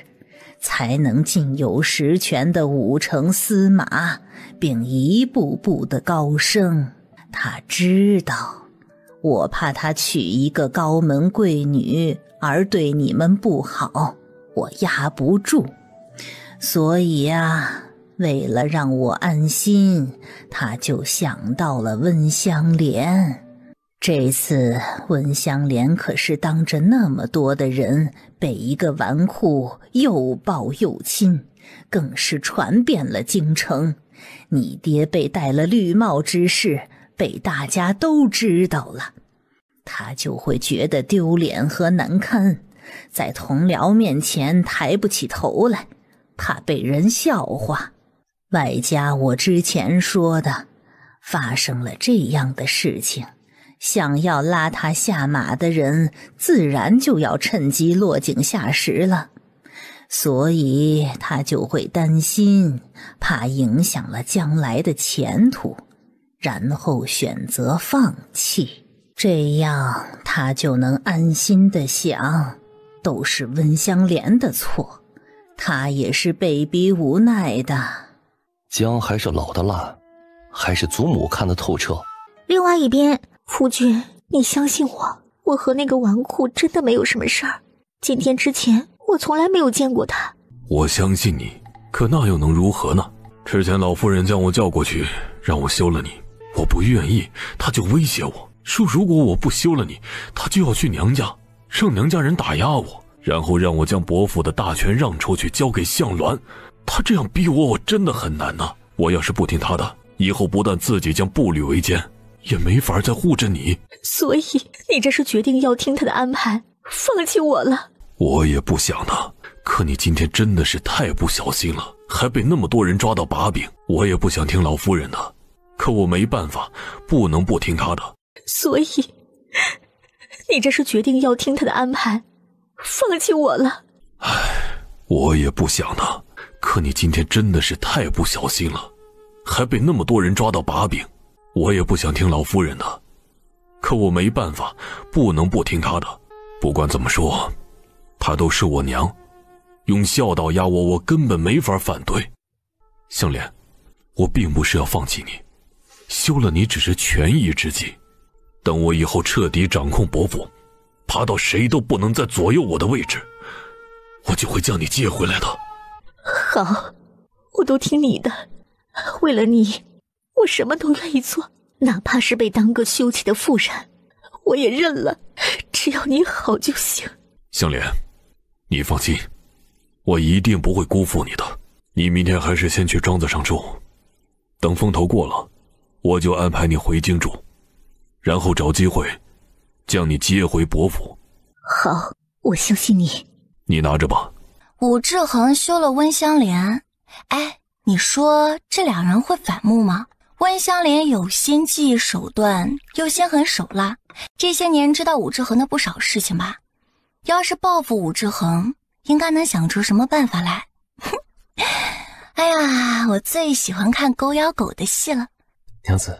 才能尽有实权的武承司马，并一步步的高升。他知道，我怕他娶一个高门贵女而对你们不好，我压不住。所以啊，为了让我安心，他就想到了温香莲。这次温香莲可是当着那么多的人被一个纨绔又抱又亲，更是传遍了京城。你爹被戴了绿帽之事被大家都知道了，他就会觉得丢脸和难堪，在同僚面前抬不起头来，怕被人笑话。外加我之前说的，发生了这样的事情，想要拉他下马的人自然就要趁机落井下石了，所以他就会担心，怕影响了将来的前途，然后选择放弃。这样他就能安心地想，都是温香莲的错，她也是被逼无奈的。姜还是老的辣，还是祖母看得透彻。另外一边，夫君，你相信我，我和那个纨绔真的没有什么事儿。今天之前，我从来没有见过他。我相信你，可那又能如何呢？之前老夫人将我叫过去，让我休了你，我不愿意，她就威胁我说，如果我不休了你，她就要去娘家，让娘家人打压我，然后让我将伯父的大权让出去，交给向鸾。她这样逼我，我真的很难呐。我要是不听她的，以后不但自己将步履维艰，也没法再护着你。所以你这是决定要听她的安排，放弃我了？我也不想的，可你今天真的是太不小心了，还被那么多人抓到把柄。我也不想听老夫人的，可我没办法，不能不听她的。所以你这是决定要听她的安排，放弃我了？唉，我也不想的，可你今天真的是太不小心了，还被那么多人抓到把柄。我也不想听老夫人的，可我没办法，不能不听她的。不管怎么说，她都是我娘，用孝道压我，我根本没法反对。香莲，我并不是要放弃你，休了你只是权宜之计。等我以后彻底掌控伯府，爬到谁都不能再左右我的位置，我就会将你接回来的。好，我都听你的。为了你，我什么都愿意做，哪怕是被当个休妻的妇人，我也认了。只要你好就行。香莲，你放心，我一定不会辜负你的。你明天还是先去庄子上住，等风头过了，我就安排你回京住，然后找机会将你接回伯府。好，我相信你。你拿着吧。武志恒休了温香莲，哎，你说这两人会反目吗？温香莲有心计手段，又心狠手辣，这些年知道武志恒的不少事情吧？要是报复武志恒，应该能想出什么办法来。哎呀，我最喜欢看狗咬狗的戏了。娘子，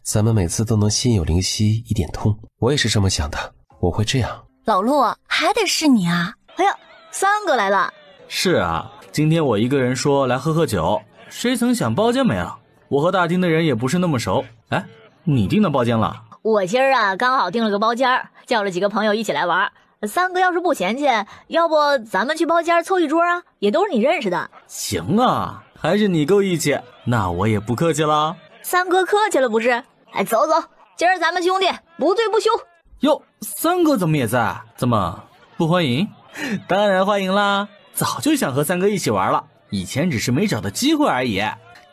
咱们每次都能心有灵犀一点通，我也是这么想的，我会这样。老陆，还得是你啊！哎呀，三哥来了。是啊，今天我一个人说来喝喝酒，谁曾想包间没了。我和大厅的人也不是那么熟。哎，你订的包间了？我今儿啊刚好订了个包间，叫了几个朋友一起来玩。三哥要是不嫌弃，要不咱们去包间凑一桌啊？也都是你认识的。行啊，还是你够义气，那我也不客气了。三哥客气了不是？哎，走走，今儿咱们兄弟不醉不休。哟，三哥怎么也在？怎么不欢迎？当然欢迎啦，早就想和三哥一起玩了，以前只是没找到机会而已。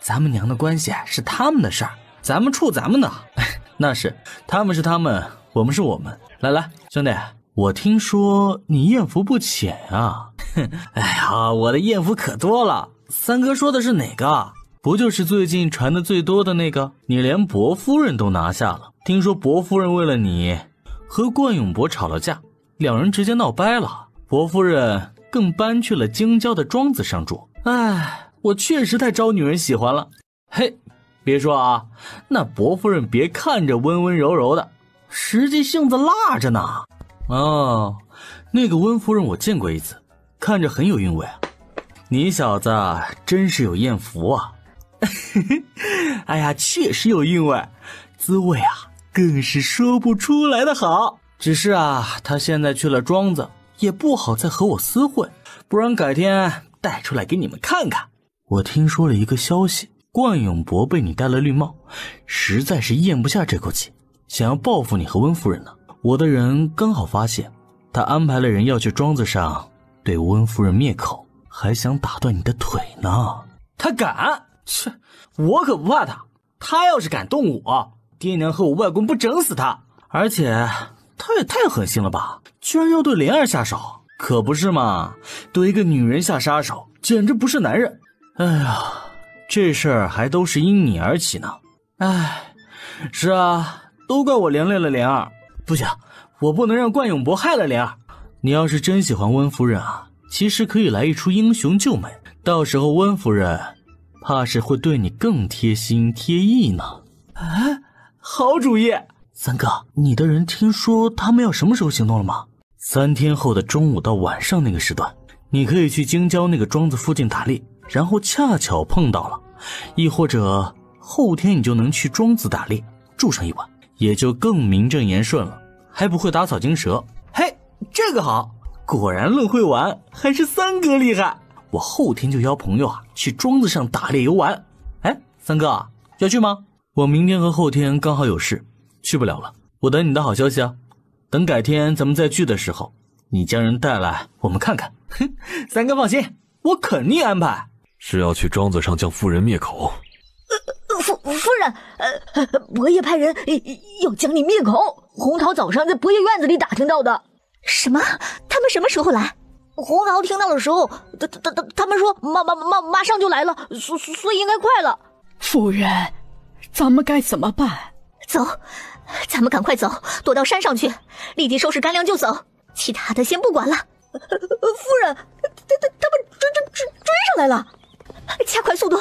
咱们娘的关系是他们的事儿，咱们处咱们的。那是，他们是他们，我们是我们。来来，兄弟，我听说你艳福不浅啊。哎呀，我的艳福可多了。三哥说的是哪个？不就是最近传的最多的那个？你连伯夫人都拿下了，听说伯夫人为了你和冠永伯吵了架，两人直接闹掰了，伯夫人更搬去了京郊的庄子上住。哎，我确实太招女人喜欢了。嘿，别说啊，那伯夫人别看着温温柔柔的，实际性子辣着呢。哦，那个温夫人我见过一次，看着很有韵味啊。你小子真是有艳福啊。哎呀，确实有韵味，滋味啊更是说不出来的好。只是啊，他现在去了庄子，也不好再和我私会，不然改天带出来给你们看看。我听说了一个消息，冠永伯被你戴了绿帽，实在是咽不下这口气，想要报复你和温夫人呢。我的人刚好发现，他安排了人要去庄子上对温夫人灭口，还想打断你的腿呢。他敢？切，我可不怕他。他要是敢动我，爹娘和我外公不整死他。而且他也太狠心了吧，居然要对莲儿下手。可不是嘛，对一个女人下杀手简直不是男人。哎呀，这事儿还都是因你而起呢。哎，是啊，都怪我连累了莲儿。不行，我不能让冠永伯害了莲儿。你要是真喜欢温夫人啊，其实可以来一出英雄救美，到时候温夫人怕是会对你更贴心贴意呢。哎，好主意。三哥，你的人听说他们要什么时候行动了吗？ 3天后的中午到晚上那个时段，你可以去京郊那个庄子附近打猎，然后恰巧碰到了，亦或者后天你就能去庄子打猎，住上1晚，也就更名正言顺了，还不会打草惊蛇。嘿，这个好，果然论会玩，还是三哥厉害。我后天就邀朋友去庄子上打猎游玩。哎，三哥要去吗？我明天和后天刚好有事，去不了了。我等你的好消息啊。等改天咱们再聚的时候，你将人带来，我们看看。哼，三哥放心，我肯定安排。是要去庄子上将夫人灭口？夫人，伯爷派人要将你灭口。红桃早上在伯爷院子里打听到的。什么？他们什么时候来？红桃听到的时候，他们说马上就来了，所以应该快了。夫人，咱们该怎么办？走，咱们赶快走，躲到山上去，立即收拾干粮就走，其他的先不管了。夫人，他们追上来了，加快速度，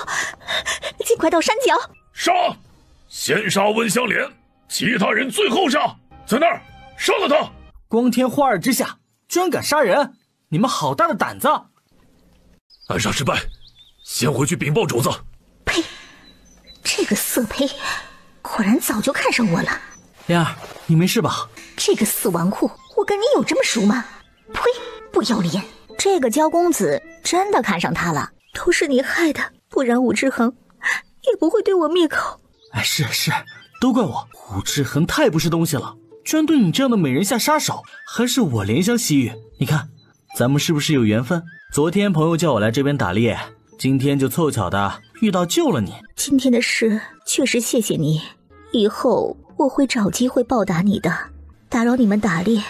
尽快到山脚。杀！先杀温香莲，其他人最后杀。在那儿杀了他！光天化日之下，居然敢杀人！你们好大的胆子！暗杀失败，先回去禀报主子。呸！这个色胚，果然早就看上我了。莲儿，你没事吧？这个死纨绔，我跟你有这么熟吗？呸！不要脸！这个焦公子真的看上他了，都是你害的，不然武志恒也不会对我灭口。哎，是，都怪我，武志恒太不是东西了，居然对你这样的美人下杀手，还是我怜香惜玉。你看，咱们是不是有缘分？昨天朋友叫我来这边打猎，今天就凑巧的遇到救了你。今天的事确实谢谢你，以后我会找机会报答你的。打扰你们打猎，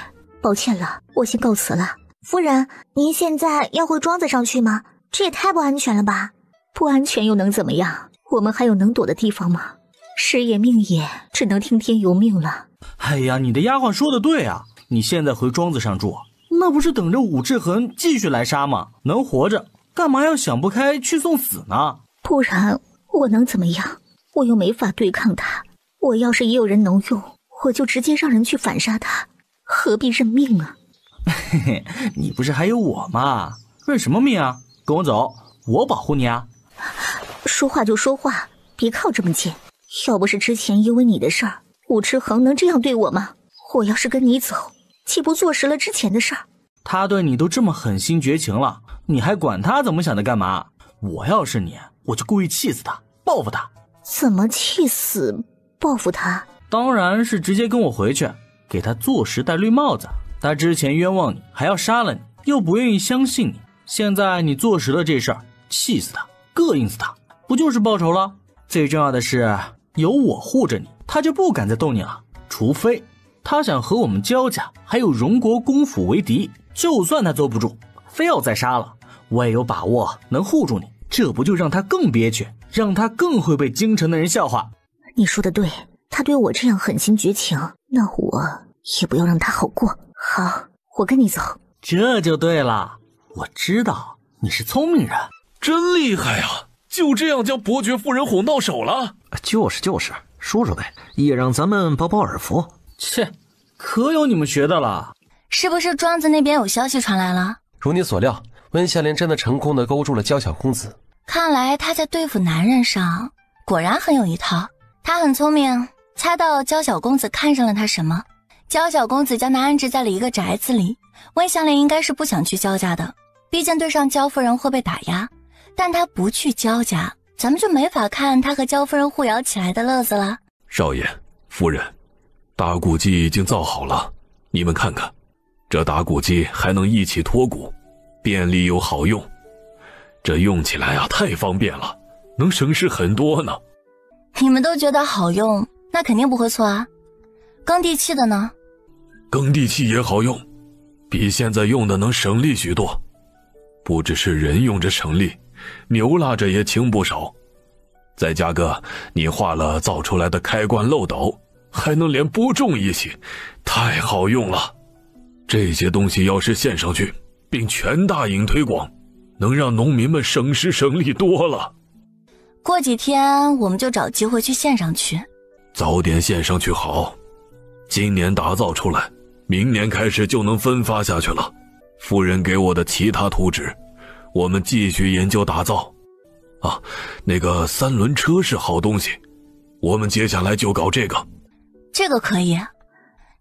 抱歉了，我先告辞了。夫人，您现在要回庄子上去吗？这也太不安全了吧？不安全又能怎么样？我们还有能躲的地方吗？时也命也，只能听天由命了。哎呀，你的丫鬟说的对啊，你现在回庄子上住，那不是等着武志恒继续来杀吗？能活着，干嘛要想不开去送死呢？不然我能怎么样？我又没法对抗他。我要是也有人能用，我就直接让人去反杀他，何必认命啊？嘿嘿，你不是还有我吗？认什么命啊？跟我走，我保护你啊！说话就说话，别靠这么近。要不是之前因为你的事儿，武志恒能这样对我吗？我要是跟你走，岂不坐实了之前的事儿？他对你都这么狠心绝情了，你还管他怎么想的干嘛？我要是你，我就故意气死他，报复他。怎么气死报复他？当然是直接跟我回去，给他坐实戴绿帽子。他之前冤枉你，还要杀了你，又不愿意相信你，现在你坐实了这事儿，气死他，膈应死他，不就是报仇了？最重要的是有我护着你，他就不敢再动你了。除非他想和我们焦家还有荣国公府为敌，就算他坐不住，非要再杀了，我也有把握能护住你。这不就让他更憋屈，让他更会被京城的人笑话。你说的对，他对我这样狠心绝情，那我也不要让他好过。好，我跟你走。这就对了，我知道你是聪明人，真厉害啊！就这样将伯爵夫人哄到手了？就是，说说呗，也让咱们饱饱耳福。切，可有你们学的了。是不是庄子那边有消息传来了？如你所料，温香莲真的成功的勾住了焦小公子。看来他在对付男人上果然很有一套。他很聪明，猜到焦小公子看上了他什么。焦小公子将他安置在了一个宅子里，温香莲应该是不想去焦家的，毕竟对上焦夫人会被打压。但他不去焦家，咱们就没法看他和焦夫人互咬起来的乐子了。少爷夫人，打骨机已经造好了，你们看看，这打骨机还能一起脱骨，便利又好用，这用起来太方便了，能省事很多呢。你们都觉得好用，那肯定不会错啊。耕地器的呢？耕地器也好用，比现在用的能省力许多。不只是人用着省力，牛拉着也轻不少。再加个你画了造出来的开关漏斗，还能连播种一起，太好用了。这些东西要是献上去，并全大营推广，能让农民们省时省力多了。过几天我们就找机会去献上去。早点献上去好，今年打造出来，明年开始就能分发下去了。夫人给我的其他图纸，我们继续研究打造。啊，那个3轮车是好东西，我们接下来就搞这个。这个可以，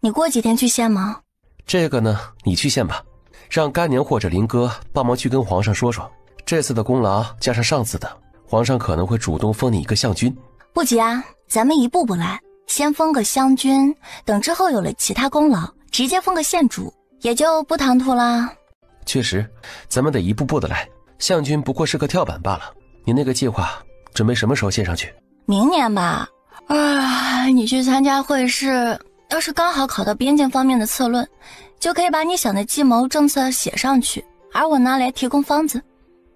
你过几天去献吗？这个呢，你去献吧，让干娘或者林哥帮忙去跟皇上说说，这次的功劳加上上次的，皇上可能会主动封你一个相君。不急啊，咱们一步步来，先封个相君，等之后有了其他功劳，直接封个县主，也就不唐突啦。确实，咱们得一步步的来，相君不过是个跳板罢了。你那个计划准备什么时候献上去？明年吧。你去参加会试，要是刚好考到边境方面的策论，就可以把你想的计谋政策写上去，而我拿来提供方子。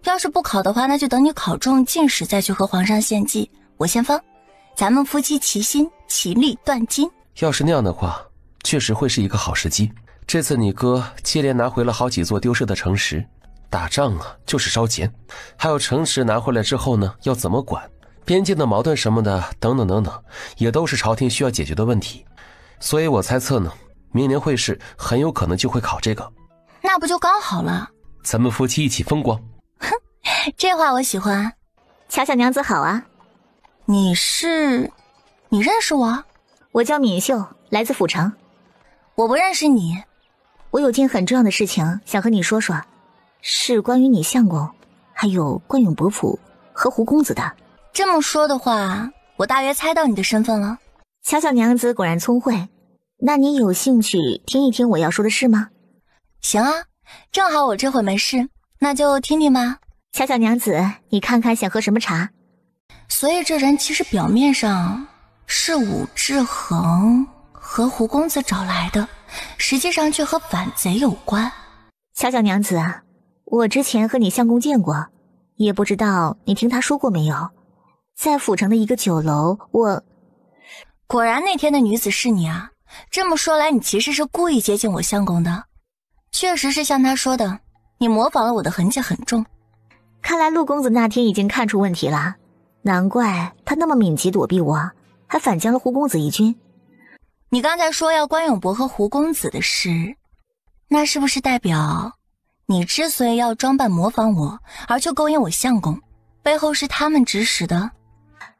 要是不考的话，那就等你考中进士再去和皇上献计，我先封，咱们夫妻齐心，其利断金。要是那样的话，确实会是一个好时机。这次你哥接连拿回了好几座丢失的城池，打仗啊就是烧钱，还有城池拿回来之后呢，要怎么管？边境的矛盾什么的，等等等等，也都是朝廷需要解决的问题。所以我猜测呢，明年会试很有可能就会考这个。那不就刚好了？咱们夫妻一起风光。哼，这话我喜欢。巧巧娘子好啊。你认识我？我叫敏秀，来自府城。我不认识你。我有件很重要的事情想和你说说，是关于你相公，还有冠永伯府和胡公子的。这么说的话，我大约猜到你的身份了。巧巧娘子果然聪慧，那你有兴趣听一听我要说的事吗？行啊，正好我这会没事，那就听听吧。巧巧娘子，你看看想喝什么茶？所以这人其实表面上是武志恒和胡公子找来的，实际上却和反贼有关。巧巧娘子，我之前和你相公见过，也不知道你听他说过没有。在府城的一个酒楼，果然那天的女子是你啊！这么说来，你其实是故意接近我相公的。确实是像他说的，你模仿了我的痕迹很重。看来陆公子那天已经看出问题了，难怪他那么敏捷躲避我，还反将了胡公子一军。你刚才说要关永伯和胡公子的事，那是不是代表你之所以要装扮模仿我，而去勾引我相公，背后是他们指使的？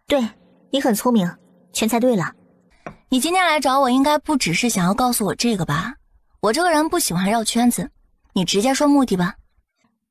对，你很聪明，全猜对了。你今天来找我，应该不只是想要告诉我这个吧？我这个人不喜欢绕圈子，你直接说目的吧。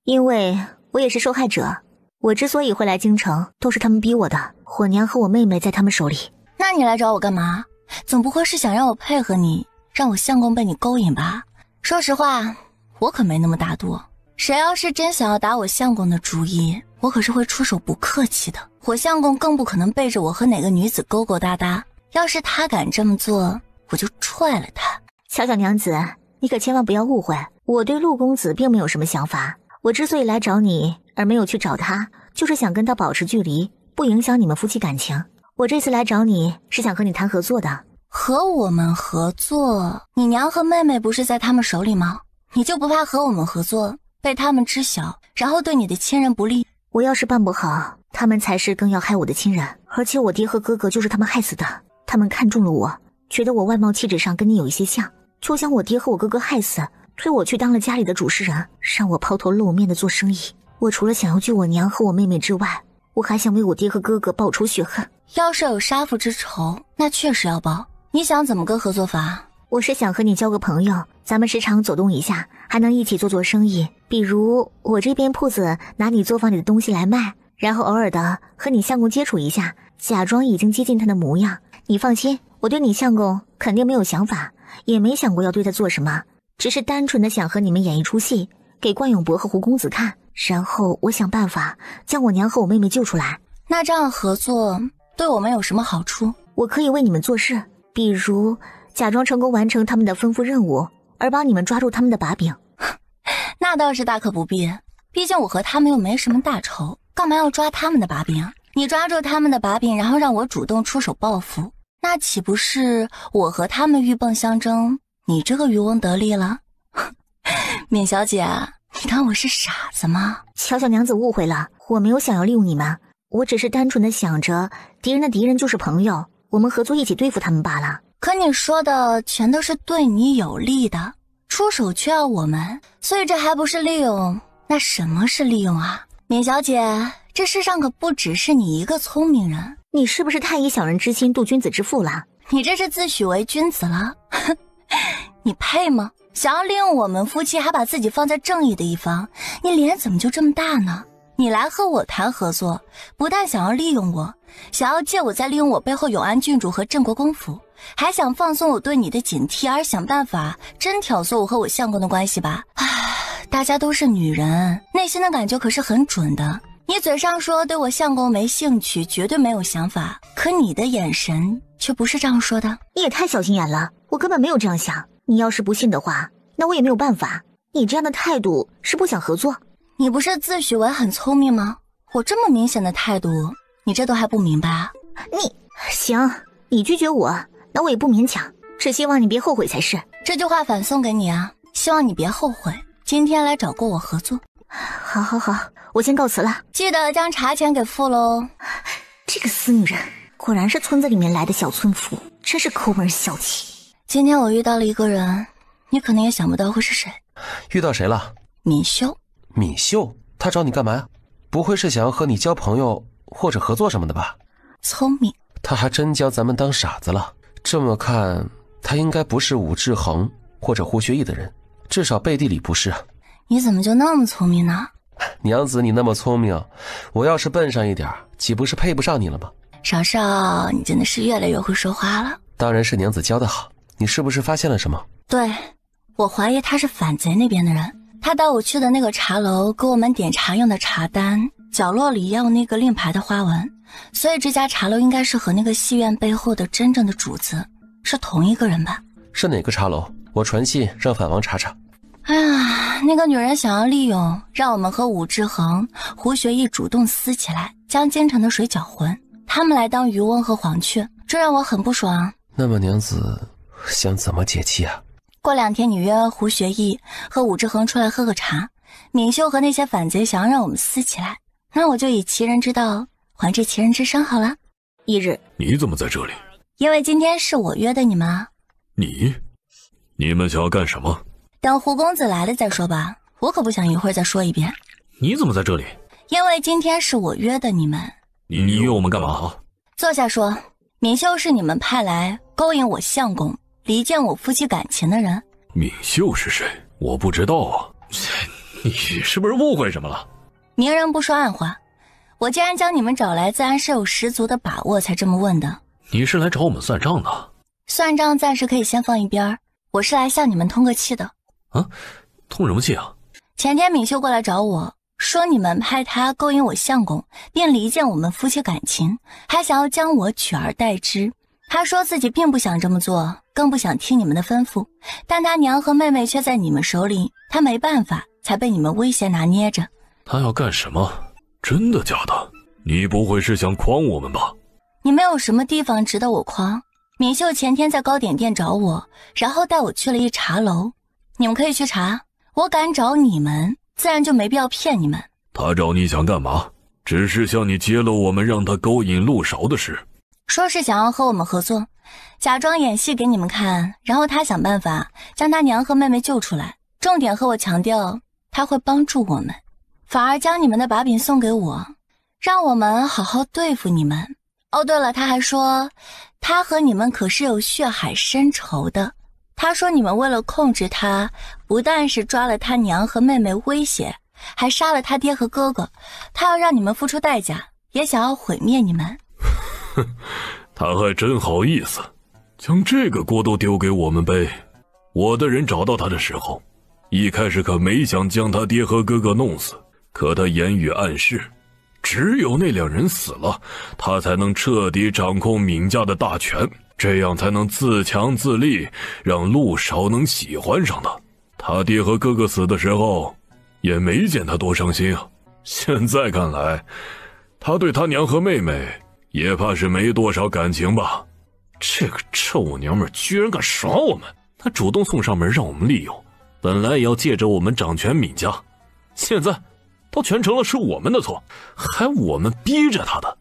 因为我也是受害者，我之所以会来京城，都是他们逼我的。我娘和我妹妹在他们手里。那你来找我干嘛？总不会是想让我配合你，让我相公被你勾引吧？说实话，我可没那么大度。谁要是真想要打我相公的主意，我可是会出手不客气的。我相公更不可能背着我和哪个女子勾勾搭搭，要是他敢这么做，我就踹了他。巧巧娘子，你可千万不要误会，我对陆公子并没有什么想法。我之所以来找你而没有去找他，就是想跟他保持距离，不影响你们夫妻感情。我这次来找你是想和你谈合作的。和我们合作？你娘和妹妹不是在他们手里吗？你就不怕和我们合作被他们知晓，然后对你的亲人不利？我要是办不好，他们才是更要害我的亲人，而且我爹和哥哥就是他们害死的。他们看中了我，觉得我外貌气质上跟你有一些像，就将我爹和我哥哥害死，推我去当了家里的主事人，让我抛头露面的做生意。我除了想要救我娘和我妹妹之外，我还想为我爹和哥哥报仇雪恨。要是有杀父之仇，那确实要报。你想怎么个合作法？我是想和你交个朋友，咱们时常走动一下，还能一起做做生意。比如我这边铺子拿你作坊里的东西来卖，然后偶尔的和你相公接触一下，假装已经接近他的模样。你放心，我对你相公肯定没有想法，也没想过要对他做什么，只是单纯的想和你们演一出戏，给冠永伯和胡公子看，然后我想办法将我娘和我妹妹救出来。那这样合作对我们有什么好处？我可以为你们做事，比如假装成功完成他们的吩咐任务，而帮你们抓住他们的把柄。那倒是大可不必，毕竟我和他们又没什么大仇，干嘛要抓他们的把柄？你抓住他们的把柄，然后让我主动出手报复，那岂不是我和他们鹬蚌相争，你这个渔翁得利了？敏小姐，你当我是傻子吗？巧巧娘子误会了，我没有想要利用你们，我只是单纯的想着敌人的敌人就是朋友，我们合作一起对付他们罢了。可你说的全都是对你有利的，出手却要我们，所以这还不是利用？那什么是利用啊？闵小姐，这世上可不只是你一个聪明人。你是不是太以小人之心度君子之腹了？你这是自诩为君子了？你配吗？想要利用我们夫妻，还把自己放在正义的一方，你脸怎么就这么大呢？你来和我谈合作，不但想要利用我，想要借我再利用我背后永安郡主和镇国公府，还想放松我对你的警惕，而想办法真挑唆我和我相公的关系吧？唉，大家都是女人，内心的感觉可是很准的。你嘴上说对我相公没兴趣，绝对没有想法，可你的眼神却不是这样说的。你也太小心眼了，我根本没有这样想。你要是不信的话，那我也没有办法。你这样的态度是不想合作。你不是自诩为很聪明吗？我这么明显的态度，你这都还不明白啊？行，你拒绝我，那我也不勉强，只希望你别后悔才是。这句话反送给你啊，希望你别后悔今天来找过我合作。好，我先告辞了，记得将茶钱给付喽。这个死女人，果然是村子里面来的小村妇，真是抠门小气。今天我遇到了一个人，你可能也想不到会是谁。遇到谁了？闵秀。闵秀？他找你干嘛呀？不会是想要和你交朋友或者合作什么的吧？聪明。他还真将咱们当傻子了。这么看，他应该不是武志恒或者胡学义的人，至少背地里不是啊。你怎么就那么聪明呢？娘子，你那么聪明，我要是笨上一点，岂不是配不上你了吗？少少，你真的是越来越会说话了。当然是娘子教得好。你是不是发现了什么？对，我怀疑他是反贼那边的人。他带我去的那个茶楼，给我们点茶用的茶单，角落里也有那个令牌的花纹，所以这家茶楼应该是和那个戏院背后的真正的主子是同一个人吧？是哪个茶楼？我传信让反王查查。哎呀，那个女人想要利用，让我们和武志恒、胡学义主动撕起来，将京城的水搅浑，他们来当渔翁和黄雀，这让我很不爽。那么娘子想怎么解气啊？过2天你约胡学义和武志恒出来喝个茶，闵秀和那些反贼想要让我们撕起来，那我就以其人之道还治其人之身好了。1日，你怎么在这里？因为今天是我约的你们啊。你们想要干什么？等胡公子来了再说吧，我可不想一会儿再说一遍。你怎么在这里？因为今天是我约的你们。你约我们干嘛？坐下说。闵秀是你们派来勾引我相公，离间我夫妻感情的人。闵秀是谁？我不知道啊。你是不是误会什么了？明人不说暗话，我既然将你们找来，自然是有十足的把握才这么问的。你是来找我们算账的？算账暂时可以先放一边，我是来向你们通个气的。啊？通什么气啊？前天闵秀过来找我，说你们派他勾引我相公，并离间我们夫妻感情，还想要将我取而代之。他说自己并不想这么做，更不想听你们的吩咐，但他娘和妹妹却在你们手里，他没办法，才被你们威胁拿捏着。他要干什么？真的假的？你不会是想诓我们吧？你没有什么地方值得我诓。闵秀前天在糕点店找我，然后带我去了一茶楼，你们可以去查。我敢找你们，自然就没必要骗你们。他找你想干嘛？只是向你揭露我们让他勾引陆勺的事。说是想要和我们合作，假装演戏给你们看，然后他想办法将他娘和妹妹救出来，重点和我强调他会帮助我们，反而将你们的把柄送给我，让我们好好对付你们。哦对了，他还说他和你们可是有血海深仇的。他说你们为了控制他，不但是抓了他娘和妹妹威胁，还杀了他爹和哥哥，他要让你们付出代价，也想要毁灭你们。他还真好意思，将这个锅都丢给我们背。我的人找到他的时候，一开始可没想将他爹和哥哥弄死，可他言语暗示，只有那2人死了，他才能彻底掌控闵家的大权，这样才能自强自立，让陆少能喜欢上他。他爹和哥哥死的时候，也没见他多伤心啊。现在看来，他对他娘和妹妹也怕是没多少感情吧。这个臭娘们居然敢耍我们，她主动送上门让我们利用，本来也要借着我们掌权闵家，现在倒全成了是我们的错，还我们逼着她的，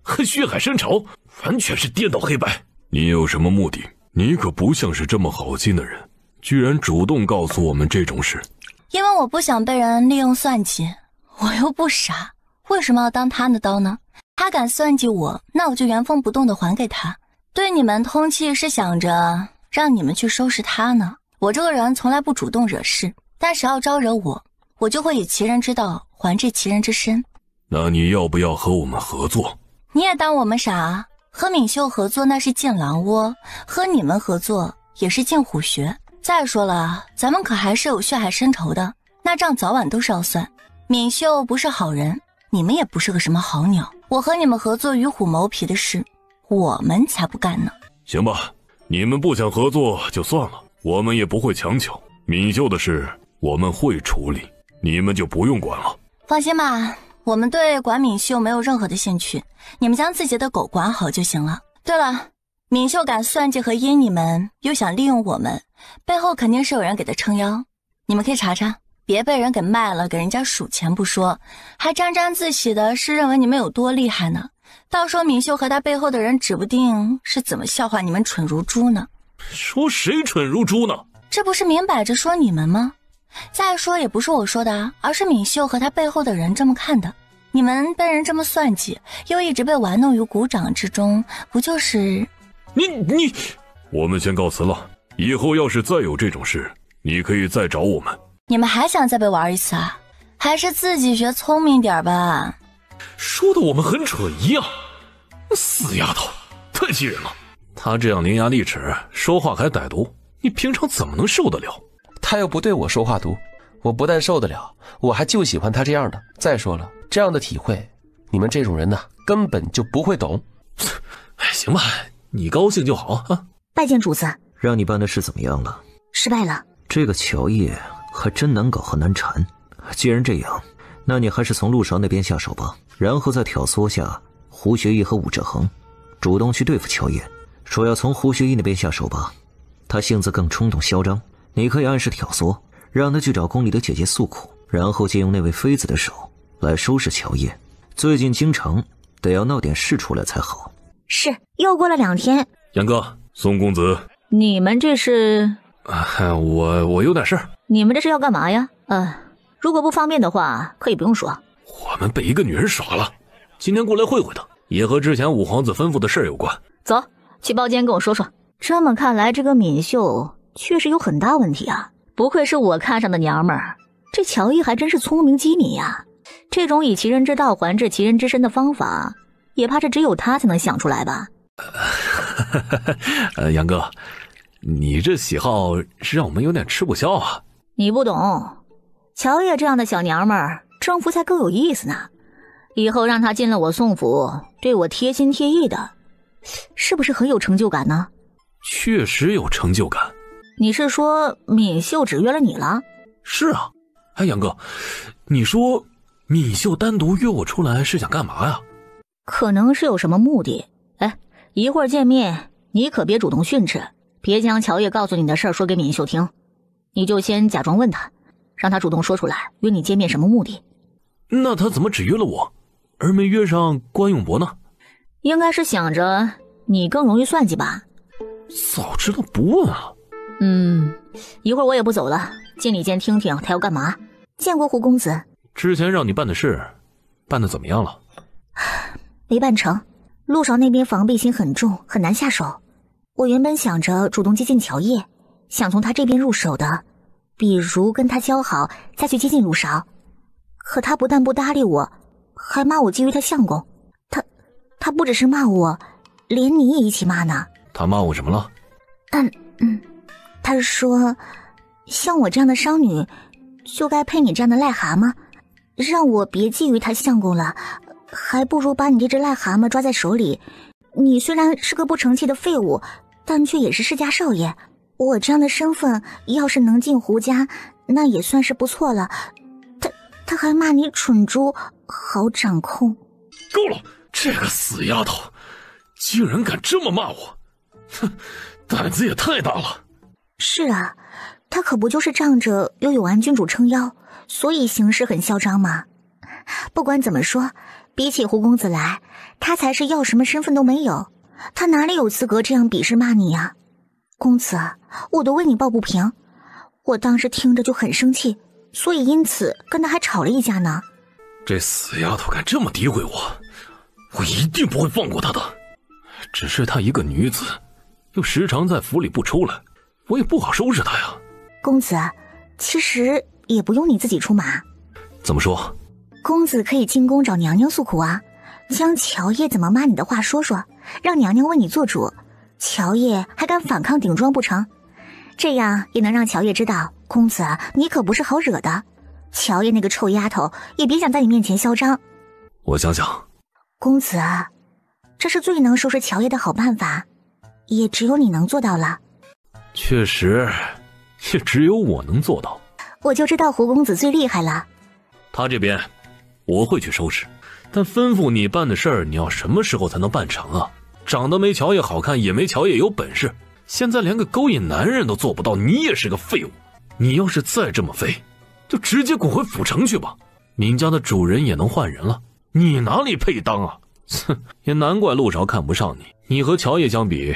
还血海深仇，完全是颠倒黑白。你有什么目的？你可不像是这么好心的人，居然主动告诉我们这种事。因为我不想被人利用算计，我又不傻，为什么要当他的刀呢？他敢算计我，那我就原封不动的还给他。对你们通气是想着让你们去收拾他呢。我这个人从来不主动惹事，但谁要招惹我，我就会以其人之道还治其人之身。那你要不要和我们合作？你也当我们傻？和敏秀合作那是进狼窝，和你们合作也是进虎穴。再说了，咱们可还是有血海深仇的，那账早晚都是要算。敏秀不是好人，你们也不是个什么好鸟，我和你们合作与虎谋皮的事，我们才不干呢。行吧，你们不想合作就算了，我们也不会强求。敏秀的事我们会处理，你们就不用管了。放心吧，我们对管敏秀没有任何的兴趣，你们将自己的狗管好就行了。对了，敏秀敢算计和阴你们，又想利用我们，背后肯定是有人给他撑腰。你们可以查查，别被人给卖了，给人家数钱不说，还沾沾自喜的是认为你们有多厉害呢。到时候敏秀和他背后的人指不定是怎么笑话你们蠢如猪呢。说谁蠢如猪呢？这不是明摆着说你们吗？再说也不是我说的啊，而是敏秀和他背后的人这么看的。你们被人这么算计，又一直被玩弄于股掌之中，不就是你我们先告辞了，以后要是再有这种事，你可以再找我们。你们还想再被玩一次啊？还是自己学聪明点吧。说的我们很蠢一样，死丫头，太气人了。她这样伶牙俐齿，说话还歹毒，你平常怎么能受得了？他又不对我说话毒，我不但受得了，我还就喜欢他这样的。再说了，这样的体会，你们这种人呢，根本就不会懂。行吧，你高兴就好啊。拜见主子。让你办的事怎么样了？失败了。这个乔叶还真难搞和难缠。既然这样，那你还是从陆少那边下手吧，然后再挑唆下胡学义和武志恒，主动去对付乔叶。说要从胡学义那边下手吧，他性子更冲动嚣张，你可以暗示挑唆，让他去找宫里的姐姐诉苦，然后借用那位妃子的手来收拾乔叶。最近京城得要闹点事出来才好。是，又过了2天。杨哥，宋公子，你们这是？我有点事儿。你们这是要干嘛呀？如果不方便的话，可以不用说。我们被一个女人耍了，今天过来会会她，也和之前五皇子吩咐的事有关。走，去包间跟我说说。这么看来，这个敏秀确实有很大问题啊！不愧是我看上的娘们儿，这乔叶还真是聪明机敏呀。这种以其人之道还治其人之身的方法，也怕是只有他才能想出来吧？杨哥，你这喜好是让我们有点吃不消啊。你不懂，乔叶这样的小娘们儿征服才更有意思呢。以后让她进了我宋府，对我贴心贴意的，是不是很有成就感呢？确实有成就感。你是说敏秀只约了你了？是啊。杨哥，你说敏秀单独约我出来是想干嘛呀？可能是有什么目的。一会儿见面你可别主动训斥，别将乔叶告诉你的事儿说给敏秀听，你就先假装问他，让他主动说出来约你见面什么目的。那他怎么只约了我，而没约上关永博呢？应该是想着你更容易算计吧。早知道不问啊。一会儿我也不走了，进里间听听他要干嘛。见过胡公子。之前让你办的事办得怎么样了？没办成，陆少那边防备心很重，很难下手。我原本想着主动接近乔叶，想从他这边入手的，比如跟他交好再去接近陆少。可他不但不搭理我，还骂我觊觎他相公。他不只是骂我，连你也一起骂呢。他骂我什么了？他说像我这样的商女就该配你这样的癞蛤蟆，让我别觊觎他相公了，还不如把你这只癞蛤蟆抓在手里。你虽然是个不成器的废物，但却也是世家少爷，我这样的身份要是能进胡家，那也算是不错了。他还骂你蠢猪，好掌控。够了，这个死丫头竟然敢这么骂我，哼，胆子也太大了。是啊，他可不就是仗着又有安君主撑腰，所以行事很嚣张吗？不管怎么说，比起胡公子来，他才是要什么身份都没有，他哪里有资格这样鄙视骂你呀？公子，我都为你抱不平，我当时听着就很生气，所以因此跟他还吵了一架呢。这死丫头敢这么诋毁我，我一定不会放过她的。只是她一个女子，又时常在府里不出来，我也不好收拾她呀。公子，其实也不用你自己出马。怎么说？公子可以进宫找娘娘诉苦啊，将乔叶怎么骂你的话说说，让娘娘为你做主。乔叶还敢反抗顶撞不成？这样也能让乔叶知道，公子你可不是好惹的。乔叶那个臭丫头也别想在你面前嚣张。我想想。公子，这是最能收拾乔叶的好办法，也只有你能做到了。确实，也只有我能做到。我就知道胡公子最厉害了。他这边我会去收拾，但吩咐你办的事儿，你要什么时候才能办成啊？长得没乔叶好看，也没乔叶有本事，现在连个勾引男人都做不到，你也是个废物。你要是再这么废，就直接滚回府城去吧。闵家的主人也能换人了，你哪里配当啊？哼，也难怪陆韶看不上你。你和乔叶相比，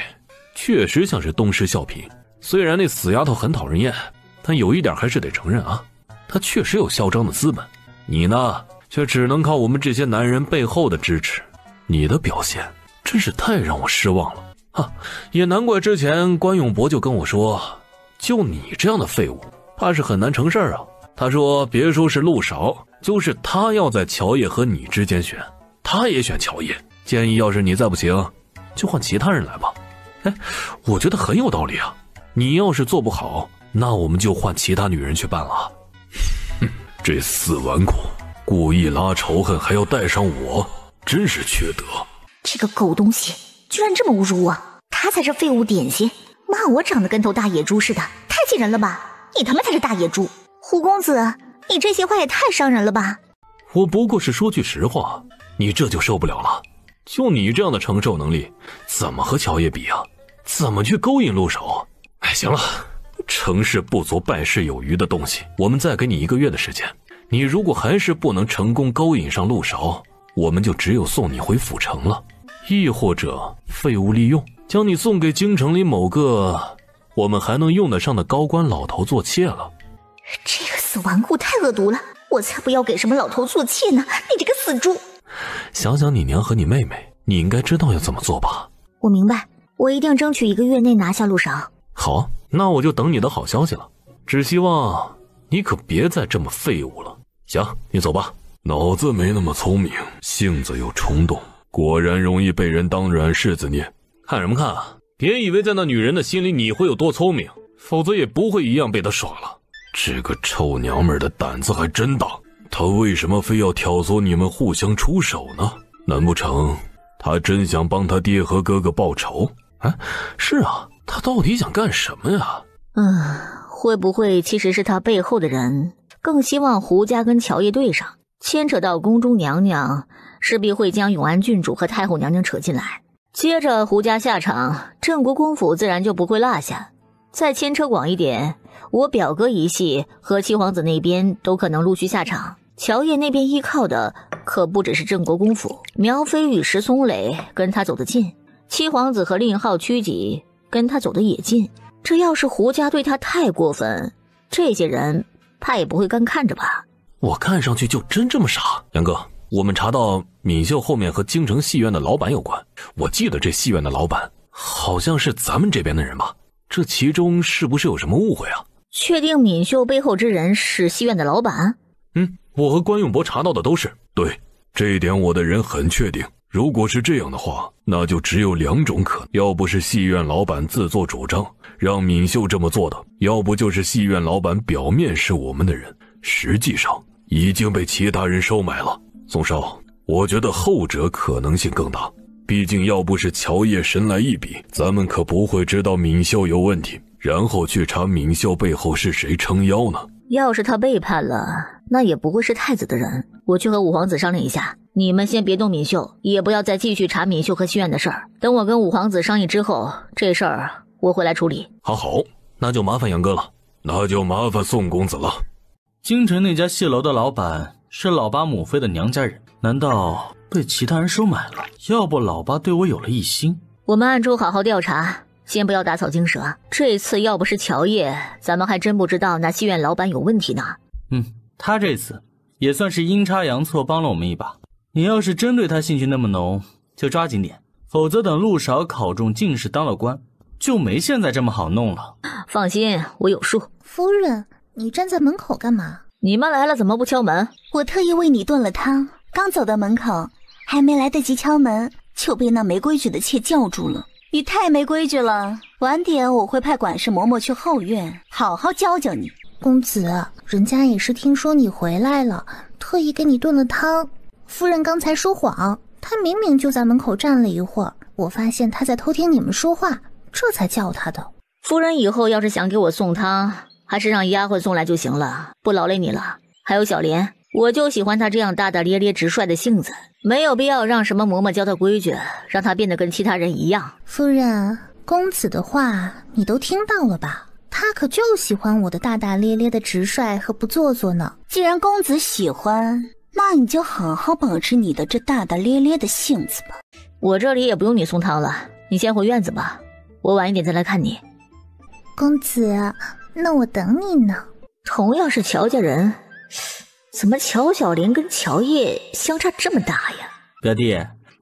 确实像是东施效颦。虽然那死丫头很讨人厌，但有一点还是得承认啊，她确实有嚣张的资本。你呢，却只能靠我们这些男人背后的支持。你的表现真是太让我失望了啊！也难怪之前关永伯就跟我说，就你这样的废物，怕是很难成事儿啊。他说别说是陆韶，就是他要在乔叶和你之间选，他也选乔叶。建议要是你再不行，就换其他人来吧。哎，我觉得很有道理啊。你要是做不好，那我们就换其他女人去办了。哼，这死纨绔故意拉仇恨，还要带上我，真是缺德。这个狗东西居然这么侮辱我，他才是废物点心，骂我长得跟头大野猪似的，太气人了吧！你他妈才是大野猪！胡公子，你这些话也太伤人了吧！我不过是说句实话，你这就受不了了？就你这样的承受能力，怎么和乔叶比啊？怎么去勾引陆韶？哎，行了，成事不足败事有余的东西，我们再给你1个月的时间。你如果还是不能成功勾引上陆韶，我们就只有送你回府城了。亦或者废物利用，将你送给京城里某个我们还能用得上的高官老头做妾了。这个死纨绔太恶毒了，我才不要给什么老头做妾呢！你这个死猪！想想你娘和你妹妹，你应该知道要怎么做吧？我明白，我一定争取1个月内拿下陆韶。好，那我就等你的好消息了。只希望你可别再这么废物了。行，你走吧。脑子没那么聪明，性子又冲动，果然容易被人当软柿子捏。看什么看啊？别以为在那女人的心里你会有多聪明，否则也不会一样被她耍了。这个臭娘们的胆子还真大，她为什么非要挑唆你们互相出手呢？难不成她真想帮她爹和哥哥报仇？啊，是啊，她到底想干什么呀？会不会其实是她背后的人更希望胡家跟乔叶对上，牵扯到宫中娘娘，势必会将永安郡主和太后娘娘扯进来。接着胡家下场，镇国公府自然就不会落下。再牵扯广一点，我表哥一系和七皇子那边都可能陆续下场。乔叶那边依靠的可不只是镇国公府，苗飞与石松磊跟他走得近，七皇子和令浩屈己跟他走得也近。这要是胡家对他太过分，这些人怕也不会干看着吧。我看上去就真这么傻？杨哥，我们查到闵秀后面和京城戏院的老板有关，我记得这戏院的老板好像是咱们这边的人吧？这其中是不是有什么误会啊？确定闵秀背后之人是戏院的老板？我和关永伯查到的都是。对，这一点我的人很确定。如果是这样的话，那就只有2种可能，要不是戏院老板自作主张让闵秀这么做的，要不就是戏院老板表面是我们的人，实际上已经被其他人收买了。宋少，我觉得后者可能性更大。毕竟要不是乔叶神来一笔，咱们可不会知道闵秀有问题，然后去查闵秀背后是谁撑腰呢。要是他背叛了，那也不会是太子的人。我去和五皇子商量一下，你们先别动闵秀，也不要再继续查闵秀和戏院的事儿。等我跟五皇子商议之后，这事儿我会来处理。好，那就麻烦杨哥了，那就麻烦宋公子了。京城那家戏楼的老板是老八母妃的娘家人，难道被其他人收买了？要不老八对我有了异心？我们暗中好好调查，先不要打草惊蛇，这次要不是乔叶，咱们还真不知道那戏院老板有问题呢。他这次也算是阴差阳错帮了我们一把。你要是真对他兴趣那么浓，就抓紧点，否则等陆少考中进士当了官，就没现在这么好弄了。放心，我有数。夫人，你站在门口干嘛？你们来了怎么不敲门？我特意为你炖了汤，刚走到门口，还没来得及敲门，就被那没规矩的妾叫住了。你太没规矩了，晚点我会派管事嬷嬷去后院，好好教教你。公子，人家也是听说你回来了，特意给你炖了汤。夫人刚才说谎，她明明就在门口站了一会儿，我发现她在偷听你们说话，这才叫她的。夫人以后要是想给我送汤，还是让丫鬟送来就行了，不劳累你了。还有小莲，我就喜欢她这样大大咧咧直率的性子，没有必要让什么嬷嬷教她规矩，让她变得跟其他人一样。夫人，公子的话你都听到了吧？他可就喜欢我的大大咧咧的直率和不做作呢。既然公子喜欢，那你就好好保持你的这大大咧咧的性子吧。我这里也不用你送汤了，你先回院子吧，我晚一点再来看你。公子，那我等你呢。同样是乔家人，怎么乔小莲跟乔叶相差这么大呀？表弟，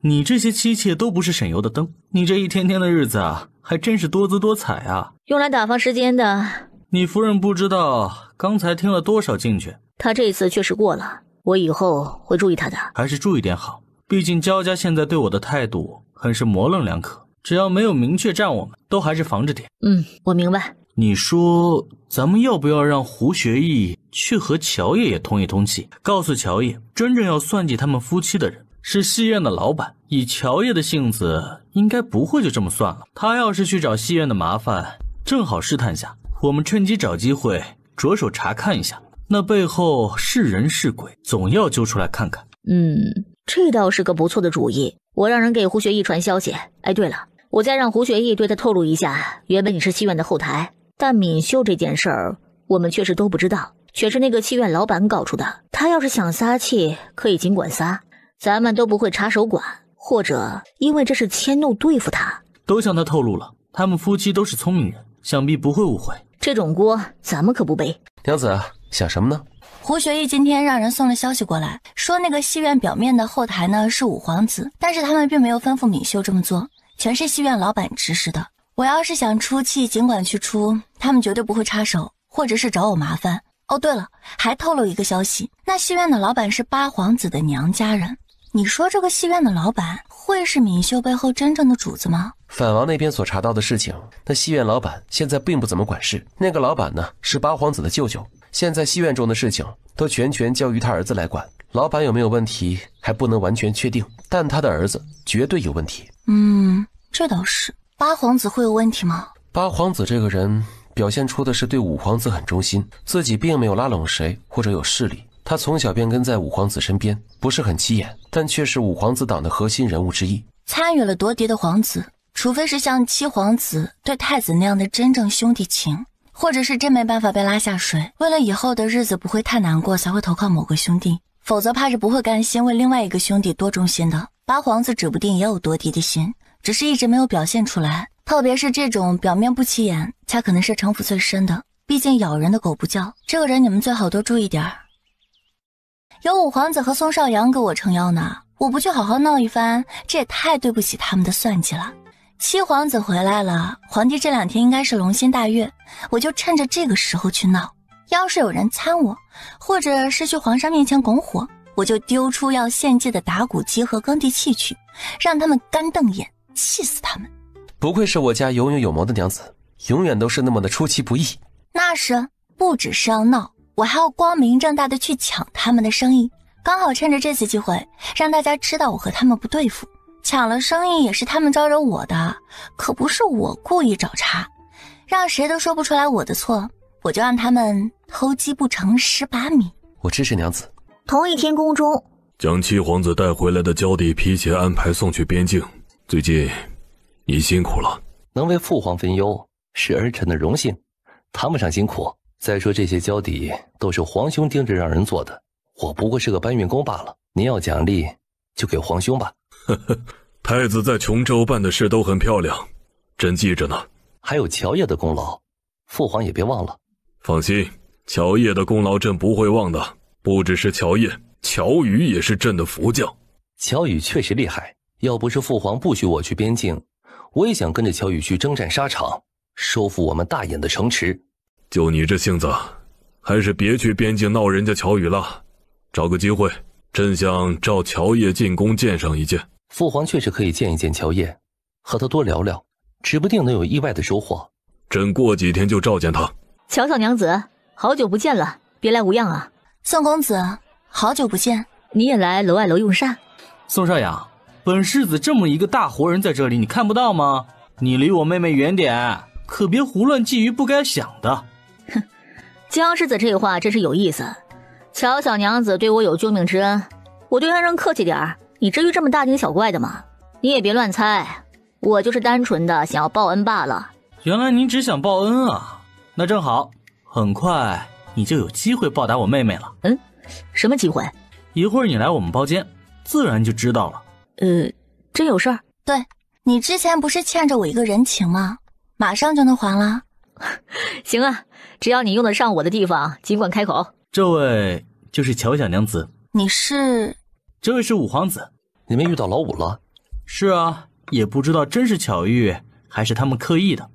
你这些妻妾都不是省油的灯，你这一天天的日子啊，还真是多姿多彩啊。用来打发时间的。你夫人不知道刚才听了多少进去，她这次确实过了，我以后会注意她的。还是注意点好，毕竟焦家现在对我的态度很是模棱两可，只要没有明确站我们，都还是防着点。我明白。你说咱们要不要让胡学义去和乔爷也通一通气，告诉乔爷真正要算计他们夫妻的人是戏院的老板，以乔爷的性子应该不会就这么算了。他要是去找戏院的麻烦，正好试探下，我们趁机找机会着手查看一下，那背后是人是鬼，总要揪出来看看。这倒是个不错的主意，我让人给胡学义传消息。哎，对了，我再让胡学义对他透露一下，原本你是戏院的后台，但敏秀这件事儿我们确实都不知道，却是那个戏院老板搞出的。他要是想撒气，可以尽管撒，咱们都不会插手管，或者因为这是迁怒对付他。都向他透露了，他们夫妻都是聪明人，想必不会误会。这种锅咱们可不背。娘子想什么呢？胡学义今天让人送了消息过来，说那个戏院表面的后台呢是五皇子，但是他们并没有吩咐敏秀这么做，全是戏院老板指使的。我要是想出气，尽管去出，他们绝对不会插手，或者是找我麻烦。哦，对了，还透露一个消息，那戏院的老板是八皇子的娘家人。你说这个戏院的老板会是敏秀背后真正的主子吗？反王那边所查到的事情，那戏院老板现在并不怎么管事，那个老板呢是八皇子的舅舅，现在戏院中的事情都全权交于他儿子来管。老板有没有问题还不能完全确定，但他的儿子绝对有问题。这倒是。八皇子会有问题吗？八皇子这个人表现出的是对五皇子很忠心，自己并没有拉拢谁或者有势力，他从小便跟在五皇子身边，不是很起眼，但却是五皇子党的核心人物之一。参与了夺嫡的皇子，除非是像七皇子对太子那样的真正兄弟情，或者是真没办法被拉下水，为了以后的日子不会太难过才会投靠某个兄弟，否则怕是不会甘心为另外一个兄弟多忠心的。八皇子指不定也有夺嫡的心，只是一直没有表现出来，特别是这种表面不起眼才可能是城府最深的，毕竟咬人的狗不叫，这个人你们最好多注意点。有五皇子和宋少阳给我撑腰呢，我不去好好闹一番，这也太对不起他们的算计了。七皇子回来了，皇帝这2天应该是龙心大悦，我就趁着这个时候去闹。要是有人参我，或者是去皇上面前拱火，我就丢出要献祭的打谷机和耕地器去，让他们干瞪眼，气死他们。不愧是我家有勇有谋的娘子，永远都是那么的出其不意。那是，不只是要闹，我还要光明正大的去抢他们的生意，刚好趁着这次机会让大家知道我和他们不对付。抢了生意也是他们招惹我的，可不是我故意找茬，让谁都说不出来我的错，我就让他们偷鸡不成蚀把米。我支持娘子。同一天宫中，将七皇子带回来的焦地皮鞋安排送去边境。最近你辛苦了，能为父皇分忧是儿臣的荣幸，谈不上辛苦。再说这些交底都是皇兄盯着让人做的，我不过是个搬运工罢了。您要奖励就给皇兄吧。太子在琼州办的事都很漂亮，朕记着呢。还有乔叶的功劳，父皇也别忘了。放心，乔叶的功劳朕不会忘的。不只是乔叶，乔羽也是朕的福将。乔羽确实厉害，要不是父皇不许我去边境，我也想跟着乔羽去征战沙场，收复我们大眼的城池。就你这性子，还是别去边境闹人家乔羽了。找个机会，朕想召乔叶进宫见上一见。父皇确实可以见一见乔叶，和他多聊聊，指不定能有意外的收获。朕过几天就召见他。乔小娘子，好久不见了，别来无恙啊。宋公子，好久不见，你也来楼外楼用膳。宋少阳，本世子这么一个大活人在这里，你看不到吗？你离我妹妹远点，可别胡乱觊觎不该想的。哼，江世子这话真是有意思。乔小娘子对我有救命之恩，我对恩人客气点儿，你至于这么大惊小怪的吗？你也别乱猜，我就是单纯的想要报恩罢了。原来您只想报恩啊，那正好，很快你就有机会报答我妹妹了。什么机会？一会儿你来我们包间，自然就知道了。真有事儿？对，你之前不是欠着我一个人情吗？马上就能还了。行啊，只要你用得上我的地方，尽管开口。这位就是乔小娘子。你是？这位是五皇子。你们遇到老五了？是啊，也不知道真是巧遇还是他们刻意的。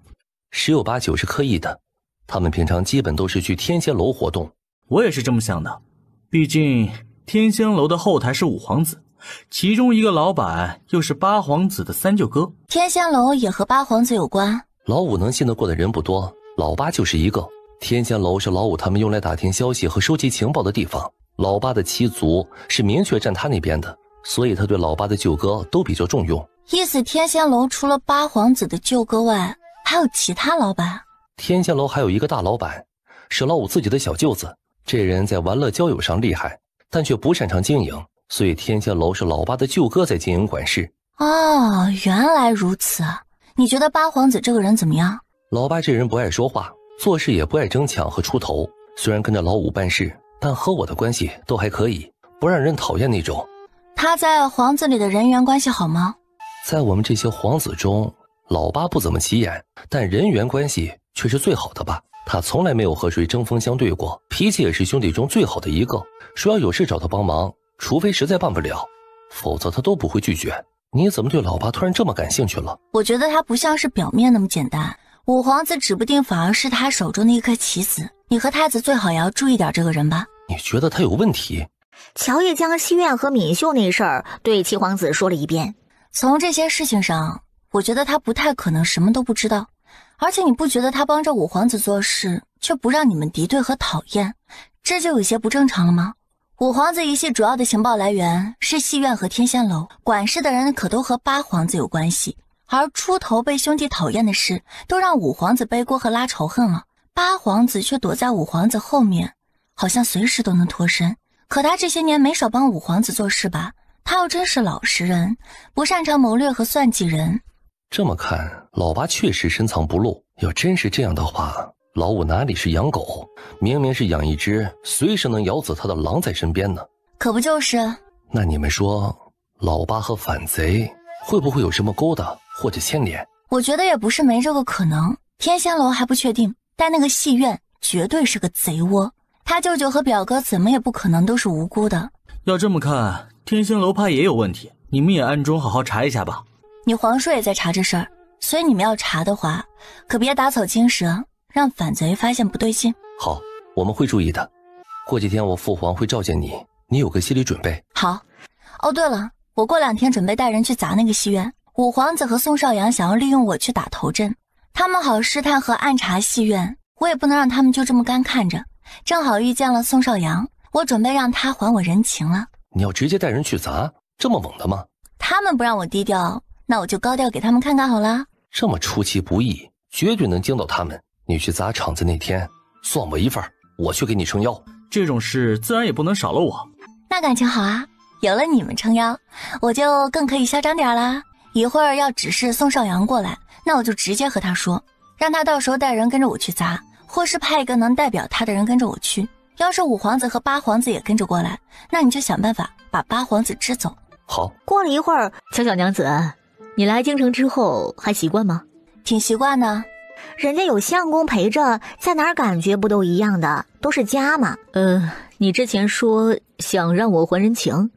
十有八九是刻意的，他们平常基本都是去天仙楼活动。我也是这么想的，毕竟天仙楼的后台是五皇子，其中一个老板又是八皇子的三舅哥。天仙楼也和八皇子有关？老五能信得过的人不多，老八就是一个。天仙楼是老五他们用来打听消息和收集情报的地方，老八的七族是明确站他那边的，所以他对老八的舅哥都比较重用。意思天仙楼除了八皇子的舅哥外，还有其他老板？天仙楼还有一个大老板，是老五自己的小舅子。这人在玩乐交友上厉害，但却不擅长经营，所以天仙楼是老八的舅哥在经营管事。哦，原来如此。你觉得八皇子这个人怎么样？老八这人不爱说话，做事也不爱争抢和出头，虽然跟着老五办事，但和我的关系都还可以，不让人讨厌那种。他在皇子里的人缘关系好吗？在我们这些皇子中，老八不怎么起眼，但人缘关系却是最好的吧。他从来没有和谁针锋相对过，脾气也是兄弟中最好的一个。说要有事找他帮忙，除非实在办不了，否则他都不会拒绝。你怎么对老八突然这么感兴趣了？我觉得他不像是表面那么简单，五皇子指不定反而是他手中的一颗棋子。你和太子最好也要注意点这个人吧。你觉得他有问题？乔叶将西苑和敏秀那事儿对七皇子说了一遍。从这些事情上，我觉得他不太可能什么都不知道。而且你不觉得他帮着五皇子做事，却不让你们敌对和讨厌，这就有些不正常了吗？五皇子一系主要的情报来源是戏院和天仙楼，管事的人可都和八皇子有关系，而出头被兄弟讨厌的事，都让五皇子背锅和拉仇恨了。八皇子却躲在五皇子后面，好像随时都能脱身。可他这些年没少帮五皇子做事吧？他要真是老实人，不擅长谋略和算计人。这么看，老八确实深藏不露。要真是这样的话，老五哪里是养狗，明明是养一只随时能咬死他的狼在身边呢。可不就是？那你们说，老八和反贼会不会有什么勾搭或者牵连？我觉得也不是没这个可能。天仙楼还不确定，但那个戏院绝对是个贼窝。他舅舅和表哥怎么也不可能都是无辜的。要这么看，天仙楼怕也有问题，你们也暗中好好查一下吧。你皇叔也在查这事儿，所以你们要查的话，可别打草惊蛇，让反贼发现不对劲。好，我们会注意的。过几天我父皇会召见你，你有个心理准备。好。哦，对了，我过2天准备带人去砸那个戏院。五皇子和宋少阳想要利用我去打头阵，他们好试探和暗查戏院，我也不能让他们就这么干看着。正好遇见了宋少阳，我准备让他还我人情了。你要直接带人去砸，这么猛的吗？他们不让我低调，那我就高调给他们看看好了。这么出其不意，绝对能惊到他们。你去砸场子那天，算我一份，我去给你撑腰。这种事自然也不能少了我。那感情好啊，有了你们撑腰，我就更可以嚣张点啦。一会儿要指示宋少阳过来，那我就直接和他说，让他到时候带人跟着我去砸，或是派一个能代表他的人跟着我去。要是五皇子和八皇子也跟着过来，那你就想办法把八皇子支走。好。过了一会儿，乔小娘子，你来京城之后还习惯吗？挺习惯的。人家有相公陪着，在哪儿感觉不都一样的，都是家嘛。你之前说想让我还人情，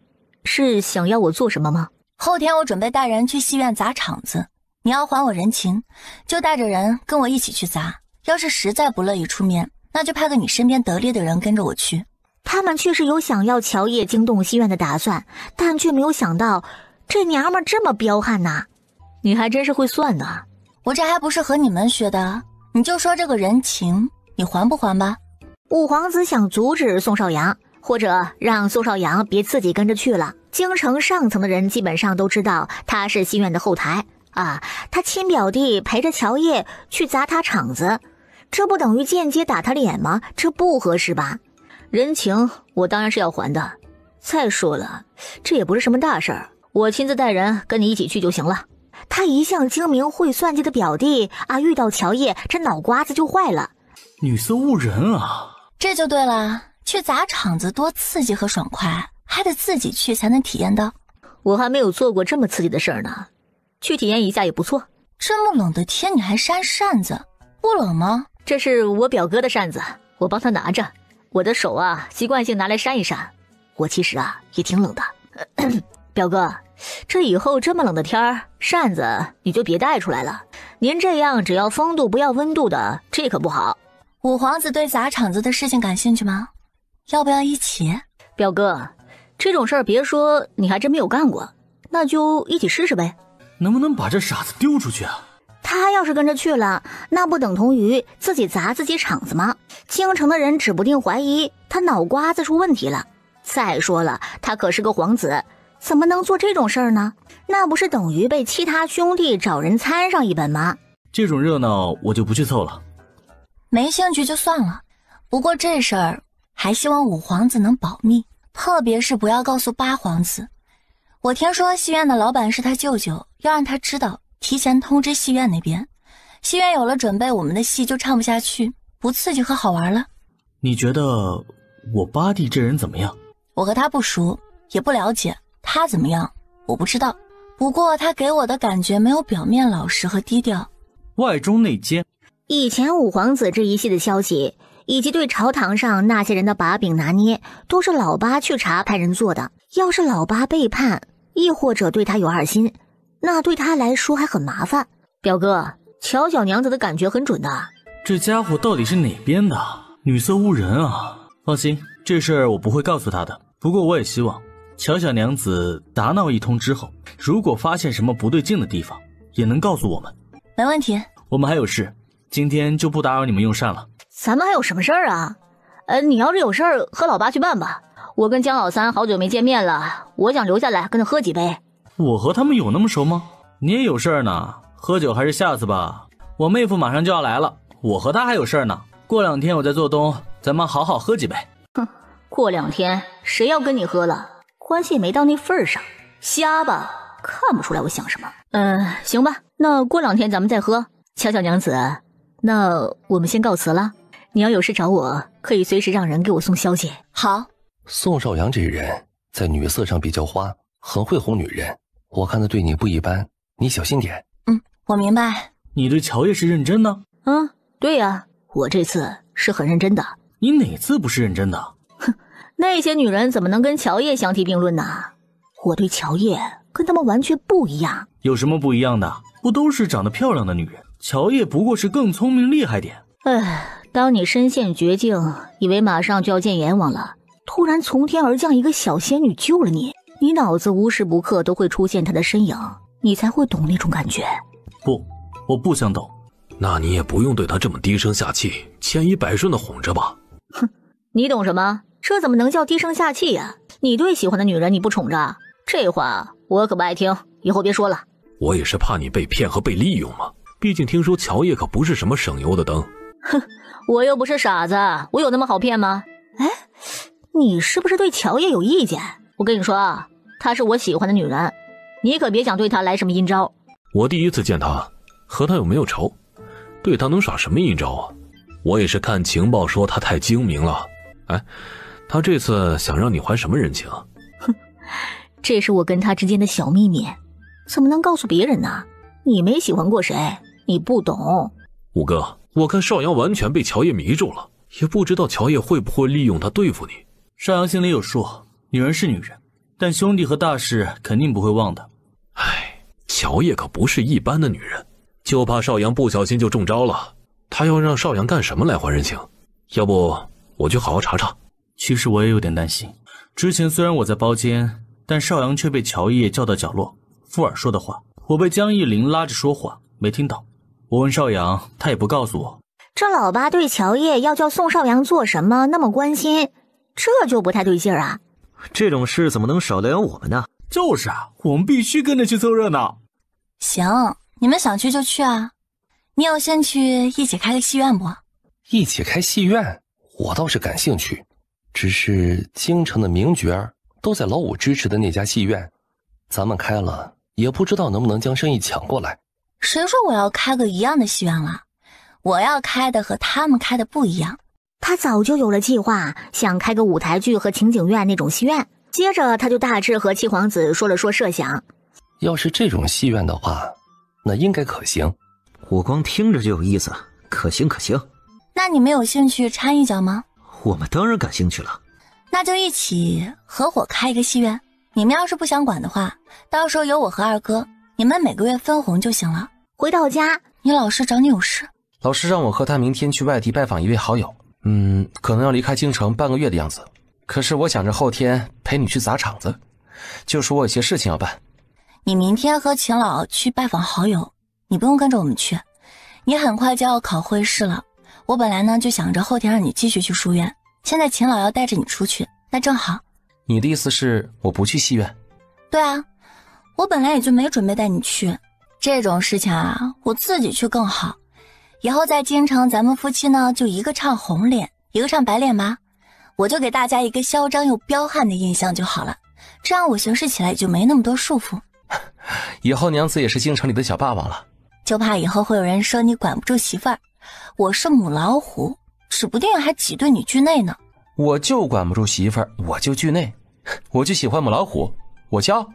是想要我做什么吗？后天我准备带人去戏院砸场子，你要还我人情，就带着人跟我一起去砸。要是实在不乐意出面，那就派个你身边得力的人跟着我去。他们确实有想要乔叶惊动戏院的打算，但却没有想到这娘们这么彪悍呐。你还真是会算的。我这还不是和你们学的，你就说这个人情，你还不还吧？五皇子想阻止宋少阳，或者让宋少阳别自己跟着去了。京城上层的人基本上都知道他是戏院的后台啊，他亲表弟陪着乔叶去砸他场子，这不等于间接打他脸吗？这不合适吧？人情我当然是要还的。再说了，这也不是什么大事儿，我亲自带人跟你一起去就行了。他一向精明会算计的表弟啊，遇到乔叶这脑瓜子就坏了。女色误人啊！这就对了，去砸场子多刺激和爽快，还得自己去才能体验到。我还没有做过这么刺激的事儿呢，去体验一下也不错。这么冷的天你还扇扇子，不冷吗？这是我表哥的扇子，我帮他拿着，我的手啊习惯性拿来扇一扇。我其实啊也挺冷的。表哥，这以后这么冷的天儿，扇子你就别带出来了。您这样只要风度不要温度的，这可不好。五皇子对砸场子的事情感兴趣吗？要不要一起？表哥，这种事儿别说你还真没有干过，那就一起试试呗。能不能把这傻子丢出去啊？他要是跟着去了，那不等同于自己砸自己场子吗？京城的人指不定怀疑他脑瓜子出问题了。再说了，他可是个皇子，怎么能做这种事儿呢？那不是等于被其他兄弟找人参上一本吗？这种热闹我就不去凑了。没兴趣就算了，不过这事儿还希望五皇子能保密，特别是不要告诉八皇子。我听说戏院的老板是他舅舅，要让他知道，提前通知戏院那边。戏院有了准备，我们的戏就唱不下去，不刺激和好玩了。你觉得我八弟这人怎么样？我和他不熟，也不了解，他怎么样我不知道。不过他给我的感觉没有表面老实和低调，外中内奸。以前五皇子这一系的消息，以及对朝堂上那些人的把柄拿捏，都是老八去查派人做的。要是老八背叛，亦或者对他有二心，那对他来说还很麻烦。表哥，乔小娘子的感觉很准的。这家伙到底是哪边的？女色误人啊！放心，这事儿我不会告诉他的。不过我也希望乔小娘子打闹一通之后，如果发现什么不对劲的地方，也能告诉我们。没问题。我们还有事，今天就不打扰你们用膳了。咱们还有什么事儿啊？你要是有事儿和老八去办吧。我跟江老三好久没见面了，我想留下来跟他喝几杯。我和他们有那么熟吗？你也有事儿呢，喝酒还是下次吧。我妹夫马上就要来了，我和他还有事儿呢。过2天我在做东，咱们好好喝几杯。哼，过2天谁要跟你喝了？关系也没到那份上，瞎吧？看不出来我想什么。行吧，那过2天咱们再喝。乔小娘子，那我们先告辞了。你要有事找我，可以随时让人给我送消息。好。宋少阳这人在女色上比较花，很会哄女人，我看他对你不一般，你小心点。我明白。你对乔叶是认真的？对呀，我这次是很认真的。你哪次不是认真的？哼，那些女人怎么能跟乔叶相提并论呢？我对乔叶跟他们完全不一样。有什么不一样的？不都是长得漂亮的女人？乔叶不过是更聪明厉害点。当你身陷绝境，以为马上就要见阎王了，突然从天而降一个小仙女救了你，你脑子无时不刻都会出现她的身影，你才会懂那种感觉。不，我不想懂。那你也不用对她这么低声下气，千依百顺的哄着吧。哼，你懂什么？这怎么能叫低声下气呀？你对喜欢的女人你不宠着，这话我可不爱听，以后别说了。我也是怕你被骗和被利用嘛，毕竟听说乔叶可不是什么省油的灯。哼，我又不是傻子，我有那么好骗吗？你是不是对乔叶有意见？我跟你说啊，她是我喜欢的女人，你可别想对她来什么阴招。我第一次见她，和她有没有仇？对她能耍什么阴招啊？我也是看情报说她太精明了。她这次想让你还什么人情？哼，这是我跟她之间的小秘密，怎么能告诉别人呢？你没喜欢过谁，你不懂。五哥，我看少阳完全被乔叶迷住了，也不知道乔叶会不会利用他对付你。少阳心里有数，女人是女人，但兄弟和大事肯定不会忘的。唉，乔叶可不是一般的女人，就怕少阳不小心就中招了。他要让少阳干什么来还人情？要不我去好好查查。其实我也有点担心，之前虽然我在包间，但少阳却被乔叶叫到角落。富尔说的话，我被江逸林拉着说话，没听到。我问少阳，他也不告诉我。这老八对乔叶要叫宋少阳做什么那么关心，这就不太对劲啊。这种事怎么能少得了我们呢？就是啊，我们必须跟着去凑热闹。行，你们想去就去啊。你有兴趣一起开个戏院不？一起开戏院，我倒是感兴趣。只是京城的名角都在老五支持的那家戏院，咱们开了也不知道能不能将生意抢过来。谁说我要开个一样的戏院了？我要开的和他们开的不一样。他早就有了计划，想开个舞台剧和情景院那种戏院。接着他就大致和七皇子说了说设想。要是这种戏院的话，那应该可行。我光听着就有意思，可行可行。那你们有兴趣掺一脚吗？我们当然感兴趣了。那就一起合伙开一个戏院。你们要是不想管的话，到时候有我和二哥，你们每个月分红就行了。回到家，你老师找你有事？老师让我和他明天去外地拜访一位好友，可能要离开京城半个月的样子。可是我想着后天陪你去砸场子，就说我有些事情要办。你明天和秦老去拜访好友，你不用跟着我们去。你很快就要考会试了，我本来呢就想着后天让你继续去书院，现在秦老要带着你出去，那正好。你的意思是我不去戏院？对啊，我本来也就没准备带你去，这种事情啊，我自己去更好。以后在京城咱们夫妻呢就一个唱红脸，一个唱白脸吧，我就给大家一个嚣张又彪悍的印象就好了，这样我行事起来也就没那么多束缚。以后娘子也是京城里的小霸王了。就怕以后会有人说你管不住媳妇儿，我是母老虎，指不定还挤兑你惧内呢。我就管不住媳妇儿，我就惧内，我就喜欢母老虎，我骄傲。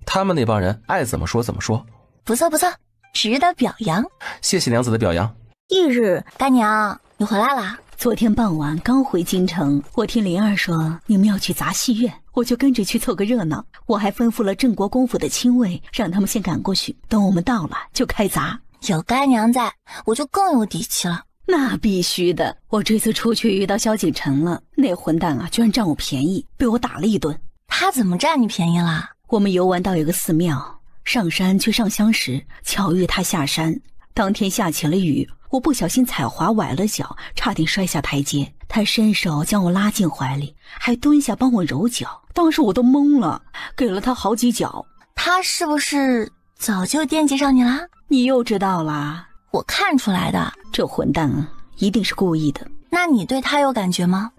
他们那帮人爱怎么说怎么说。不错不错，值得表扬。谢谢娘子的表扬。翌日，干娘，你回来啦？昨天傍晚刚回京城，我听灵儿说你们要去砸戏院，我就跟着去凑个热闹。我还吩咐了郑国公府的亲卫，让他们先赶过去，等我们到了就开砸。有干娘在，我就更有底气了。那必须的，我这次出去遇到萧景晨了，那混蛋啊，居然占我便宜，被我打了一顿。他怎么占你便宜了？我们游玩到一个寺庙，上山去上香时，巧遇他下山。当天下起了雨，我不小心踩滑崴了脚，差点摔下台阶。他伸手将我拉进怀里，还蹲下帮我揉脚。当时我都懵了，给了他好几脚。他是不是早就惦记上你啦？你又知道啦？我看出来的，这混蛋啊，一定是故意的。那你对他有感觉吗？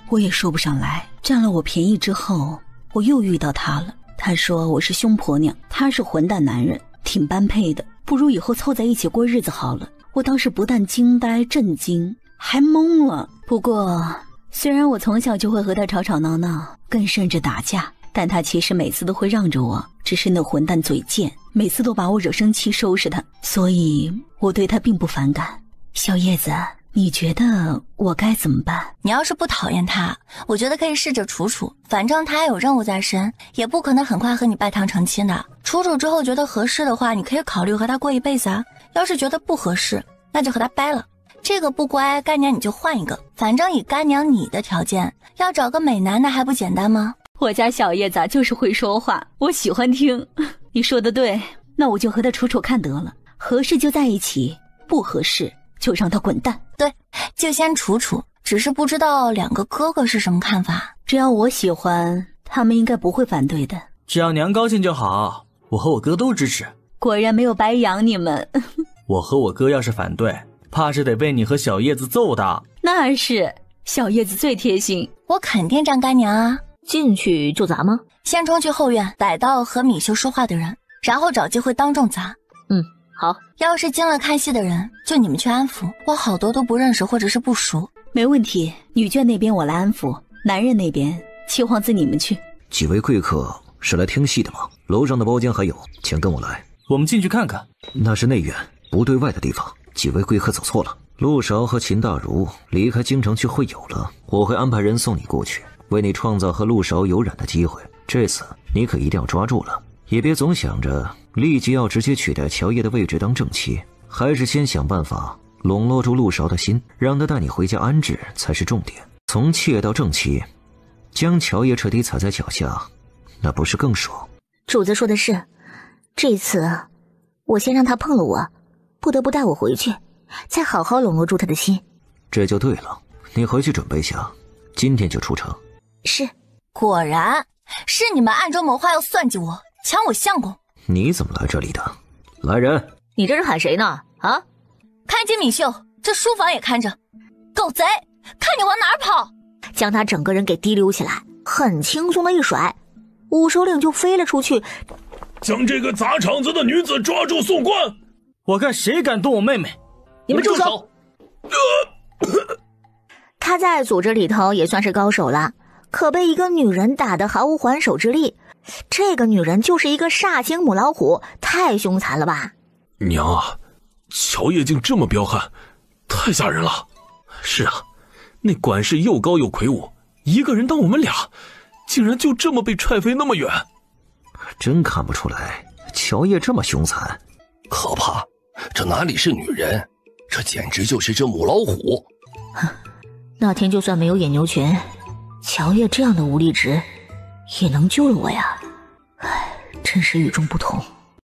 我也说不上来。占了我便宜之后，我又遇到他了。他说我是凶婆娘，他是混蛋男人，挺般配的，不如以后凑在一起过日子好了。我当时不但惊呆震惊，还懵了。不过虽然我从小就会和他吵吵闹闹，更甚至打架，但他其实每次都会让着我，只是那混蛋嘴贱，每次都把我惹生气收拾他，所以我对他并不反感。小叶子，你觉得我该怎么办？你要是不讨厌他，我觉得可以试着处处，反正他还有任务在身，也不可能很快和你拜堂成亲的。处处之后觉得合适的话，你可以考虑和他过一辈子啊。要是觉得不合适，那就和他掰了。这个不乖，干娘你就换一个，反正以干娘你的条件，要找个美男的还不简单吗？我家小叶子就是会说话，我喜欢听。你说的对，那我就和他处处看得了，合适就在一起，不合适就让他滚蛋。对，就先处处，只是不知道两个哥哥是什么看法。只要我喜欢，他们应该不会反对的。只要娘高兴就好，我和我哥都支持。果然没有白养你们。我和我哥要是反对，怕是得被你和小叶子揍的。那是，小叶子最贴心，我肯定站干娘啊。进去就砸吗？先冲去后院，逮到和米秀说话的人，然后找机会当众砸。好。要是进了看戏的人，就你们去安抚，我好多都不认识或者是不熟。没问题，女眷那边我来安抚，男人那边七皇子你们去。几位贵客是来听戏的吗？楼上的包间还有，请跟我来。我们进去看看。那是内院，不对外的地方，几位贵客走错了，陆韶和秦大如离开京城去会友了，我会安排人送你过去，为你创造和陆韶有染的机会。这次你可一定要抓住了，也别总想着立即要直接取代乔烨的位置当正妻，还是先想办法笼络住陆韶的心，让他带你回家安置才是重点。从妾到正妻，将乔烨彻底踩在脚下，那不是更爽？主子说的是，这次我先让他碰了我，不得不带我回去，再好好笼络住他的心。这就对了，你回去准备下，今天就出城。是。果然是你们暗中谋划要算计我，抢我相公。你怎么来这里的？来人！你这是喊谁呢？啊！看金敏秀，这书房也看着。狗贼，看你往哪儿跑！将他整个人给提溜起来，很轻松的一甩，五首领就飞了出去。将这个砸场子的女子抓住送官！我看谁敢动我妹妹！你们住手！他在组织里头也算是高手了，可被一个女人打得毫无还手之力。这个女人就是一个煞星母老虎，太凶残了吧！娘啊，乔烨竟这么彪悍，太吓人了。是啊，那管事又高又魁梧，一个人当我们俩，竟然就这么被踹飞那么远。真看不出来乔烨这么凶残。可怕，这哪里是女人，这简直就是只母老虎。那天就算没有野牛拳，乔烨这样的无力值也能救了我呀。唉，真是与众不同。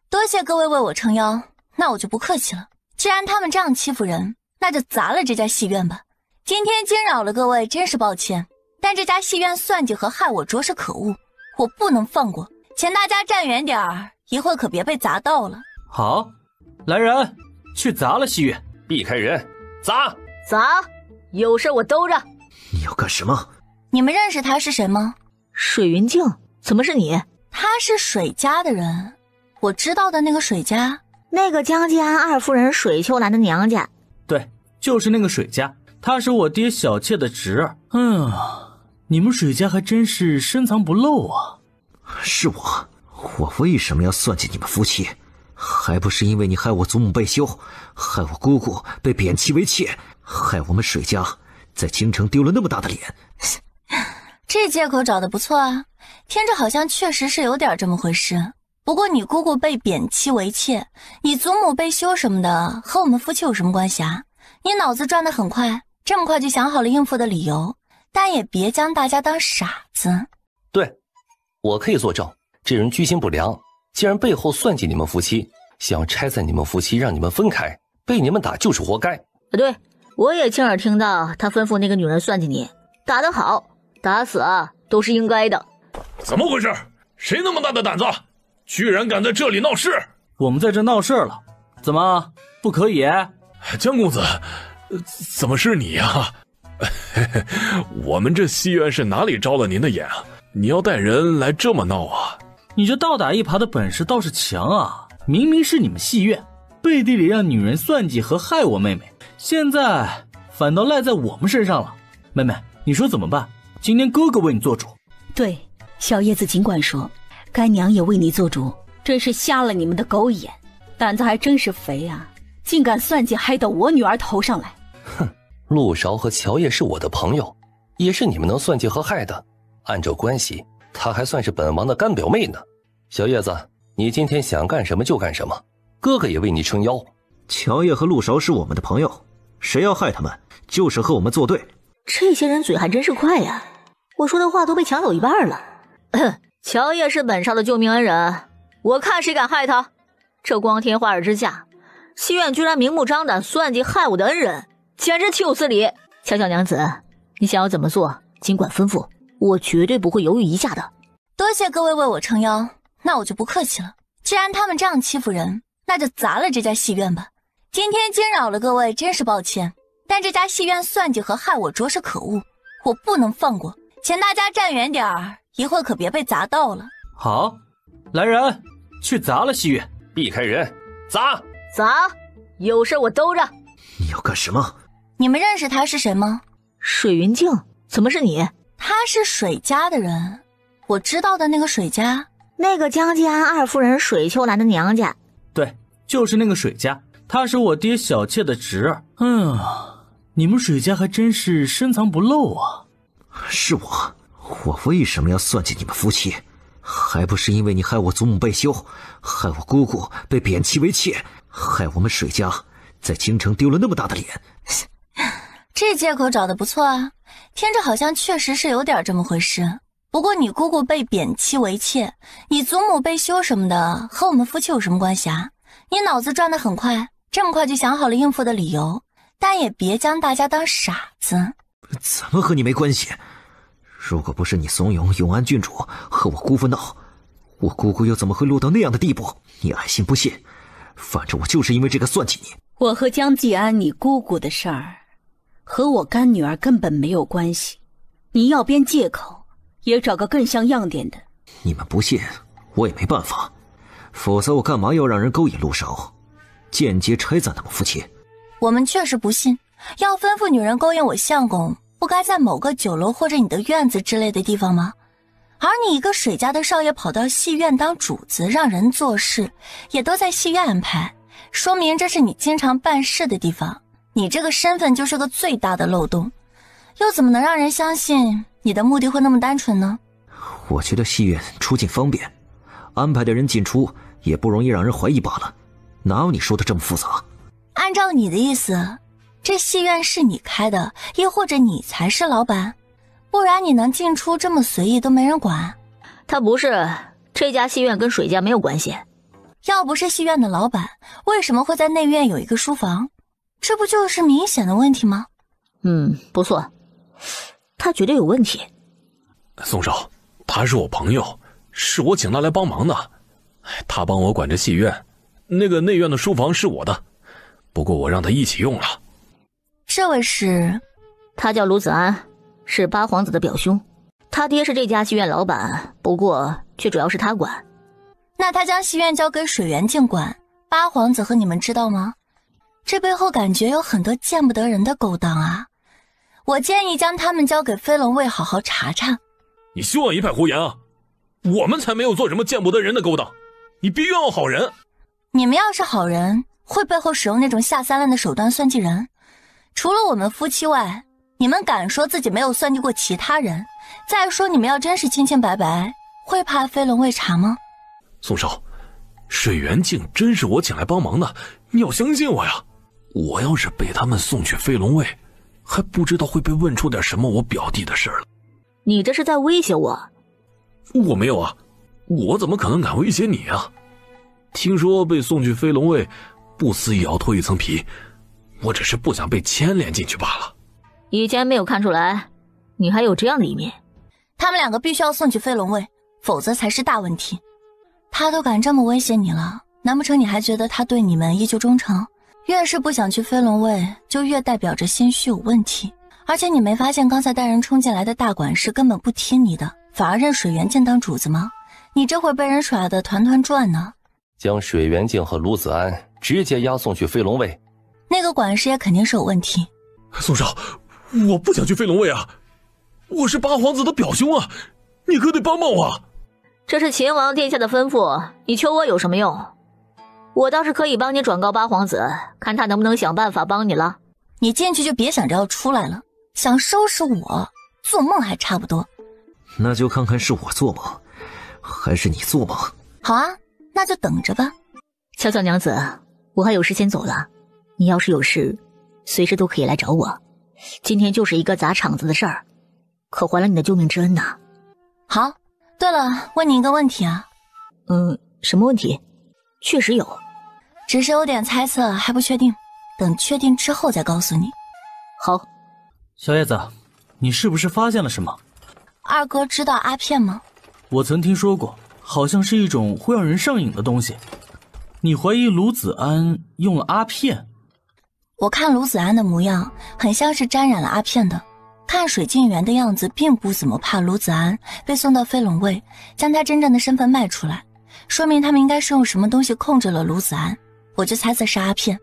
多谢各位为我撑腰，那我就不客气了。既然他们这样欺负人，那就砸了这家戏院吧。今天惊扰了各位，真是抱歉，但这家戏院算计和害我着实可恶，我不能放过，请大家站远点儿，一会儿可别被砸到了。好，来人，去砸了戏院。避开人，砸！砸！有事我兜着。你要干什么？你们认识他是谁吗？水云镜，怎么是你？他是水家的人，我知道的那个水家，那个江季安二夫人水秋兰的娘家。对，就是那个水家，她是我爹小妾的侄儿。你们水家还真是深藏不露啊。是我为什么要算计你们夫妻？还不是因为你害我祖母被休，害我姑姑被贬妻为妾，害我们水家在京城丢了那么大的脸。这借口找得不错啊，听着好像确实是有点这么回事。不过你姑姑被贬妻为妾，你祖母被休什么的，和我们夫妻有什么关系啊？你脑子转得很快，这么快就想好了应付的理由，但也别将大家当傻子。对，我可以作证，这人居心不良，既然背后算计你们夫妻，想拆散你们夫妻，让你们分开，被你们打就是活该。对，我也亲耳听到他吩咐那个女人算计你，打得好，打死啊都是应该的。怎么回事？谁那么大的胆子，居然敢在这里闹事？我们在这闹事了，怎么不可以？江公子，怎么是你呀？我们这戏院是哪里招了您的眼啊？你要带人来这么闹啊？你这倒打一耙的本事倒是强啊！明明是你们戏院背地里让女人算计和害我妹妹，现在反倒赖在我们身上了。妹妹，你说怎么办？今天哥哥为你做主。对，小叶子尽管说，干娘也为你做主，真是瞎了你们的狗眼，胆子还真是肥啊，竟敢算计害到我女儿头上来。哼，陆韶和乔烨是我的朋友，也是你们能算计和害的，按照关系，她还算是本王的干表妹呢。小叶子，你今天想干什么就干什么，哥哥也为你撑腰。乔烨和陆韶是我们的朋友，谁要害他们，就是和我们作对。这些人嘴还真是快呀，我说的话都被抢走一半了。乔烨是本少的救命恩人，我看谁敢害他。这光天化日之下，戏院居然明目张胆算计害我的恩人，简直岂有此理！小小娘子，你想要怎么做尽管吩咐，我绝对不会犹豫一下的。多谢各位为我撑腰，那我就不客气了。既然他们这样欺负人，那就砸了这家戏院吧。今天惊扰了各位，真是抱歉，但这家戏院算计和害我着实可恶，我不能放过，请大家站远点儿，一会儿可别被砸到了。好，来人，去砸了戏院。避开人，砸！砸！有事我兜着。你要干什么？你们认识他是谁吗？水云镜，怎么是你？他是水家的人，我知道的那个水家，那个江季安二夫人水秋兰的娘家。对，就是那个水家，他是我爹小妾的侄儿。你们水家还真是深藏不露啊。是我为什么要算计你们夫妻？还不是因为你害我祖母被休，害我姑姑被贬妻为妾，害我们水家在京城丢了那么大的脸。这借口找得不错啊，听着好像确实是有点这么回事。不过你姑姑被贬妻为妾，你祖母被休什么的，和我们夫妻有什么关系啊？你脑子转得很快，这么快就想好了应付的理由，但也别将大家当傻子。怎么和你没关系？如果不是你怂恿永安郡主和我姑父闹，我姑姑又怎么会落到那样的地步？你爱信不信，反正我就是因为这个算计你。我和江继安你姑姑的事儿和我干女儿根本没有关系，你要编借口也找个更像样点的。你们不信我也没办法，否则我干嘛要让人勾引陆少，间接拆散他们夫妻？我们确实不信，要吩咐女人勾引我相公，不该在某个酒楼或者你的院子之类的地方吗？而你一个水家的少爷跑到戏院当主子，让人做事也都在戏院安排，说明这是你经常办事的地方，你这个身份就是个最大的漏洞，又怎么能让人相信你的目的会那么单纯呢？我觉得戏院出进方便，安排的人进出也不容易让人怀疑罢了，哪有你说的这么复杂？按照你的意思，这戏院是你开的，亦或者你才是老板？不然你能进出这么随意都没人管？他不是，这家戏院跟水家没有关系。要不是戏院的老板，为什么会在内院有一个书房？这不就是明显的问题吗？不错，他绝对有问题。宋少，他是我朋友，是我请他来帮忙的。他帮我管着戏院，那个内院的书房是我的，不过我让他一起用了。这位是？他叫卢子安，是八皇子的表兄。他爹是这家戏院老板，不过却主要是他管。那他将戏院交给水源镜管，八皇子和你们知道吗？这背后感觉有很多见不得人的勾当啊！我建议将他们交给飞龙卫好好查查。你休要一派胡言啊！我们才没有做什么见不得人的勾当，你别冤枉好人。你们要是好人，会背后使用那种下三滥的手段算计人？除了我们夫妻外，你们敢说自己没有算计过其他人？再说你们要真是清清白白，会怕飞龙卫查吗？宋少，水源镜真是我请来帮忙的，你要相信我呀！我要是被他们送去飞龙卫，还不知道会被问出点什么我表弟的事了。你这是在威胁我？我没有啊，我怎么可能敢威胁你啊？听说被送去飞龙卫，不死也要脱一层皮，我只是不想被牵连进去罢了。以前没有看出来，你还有这样的一面。他们两个必须要送去飞龙卫，否则才是大问题。他都敢这么威胁你了，难不成你还觉得他对你们依旧忠诚？越是不想去飞龙卫，就越代表着心虚有问题。而且你没发现刚才带人冲进来的大管事根本不听你的，反而认水源镜当主子吗？你这会被人耍得团团转呢。将水源镜和卢子安直接押送去飞龙卫，那个管事也肯定是有问题。宋少，我不想去飞龙卫啊，我是八皇子的表兄啊，你可得帮帮我。这是秦王殿下的吩咐，你求我有什么用？我倒是可以帮你转告八皇子，看他能不能想办法帮你了。你进去就别想着要出来了，想收拾我，做梦还差不多。那就看看是我做梦，还是你做梦。好啊，那就等着吧。乔乔娘子，我还有事先走了，你要是有事，随时都可以来找我。今天就是一个砸场子的事儿，可还了你的救命之恩呐。好，对了，问你一个问题啊。什么问题？确实有，只是有点猜测，还不确定，等确定之后再告诉你。好。小叶子，你是不是发现了什么？二哥知道阿片吗？我曾听说过，好像是一种会让人上瘾的东西。你怀疑卢子安用了阿片？我看卢子安的模样很像是沾染了阿片的，看水镜园的样子并不怎么怕卢子安被送到飞龙卫，将他真正的身份卖出来，说明他们应该是用什么东西控制了卢子安，我就猜测是阿片。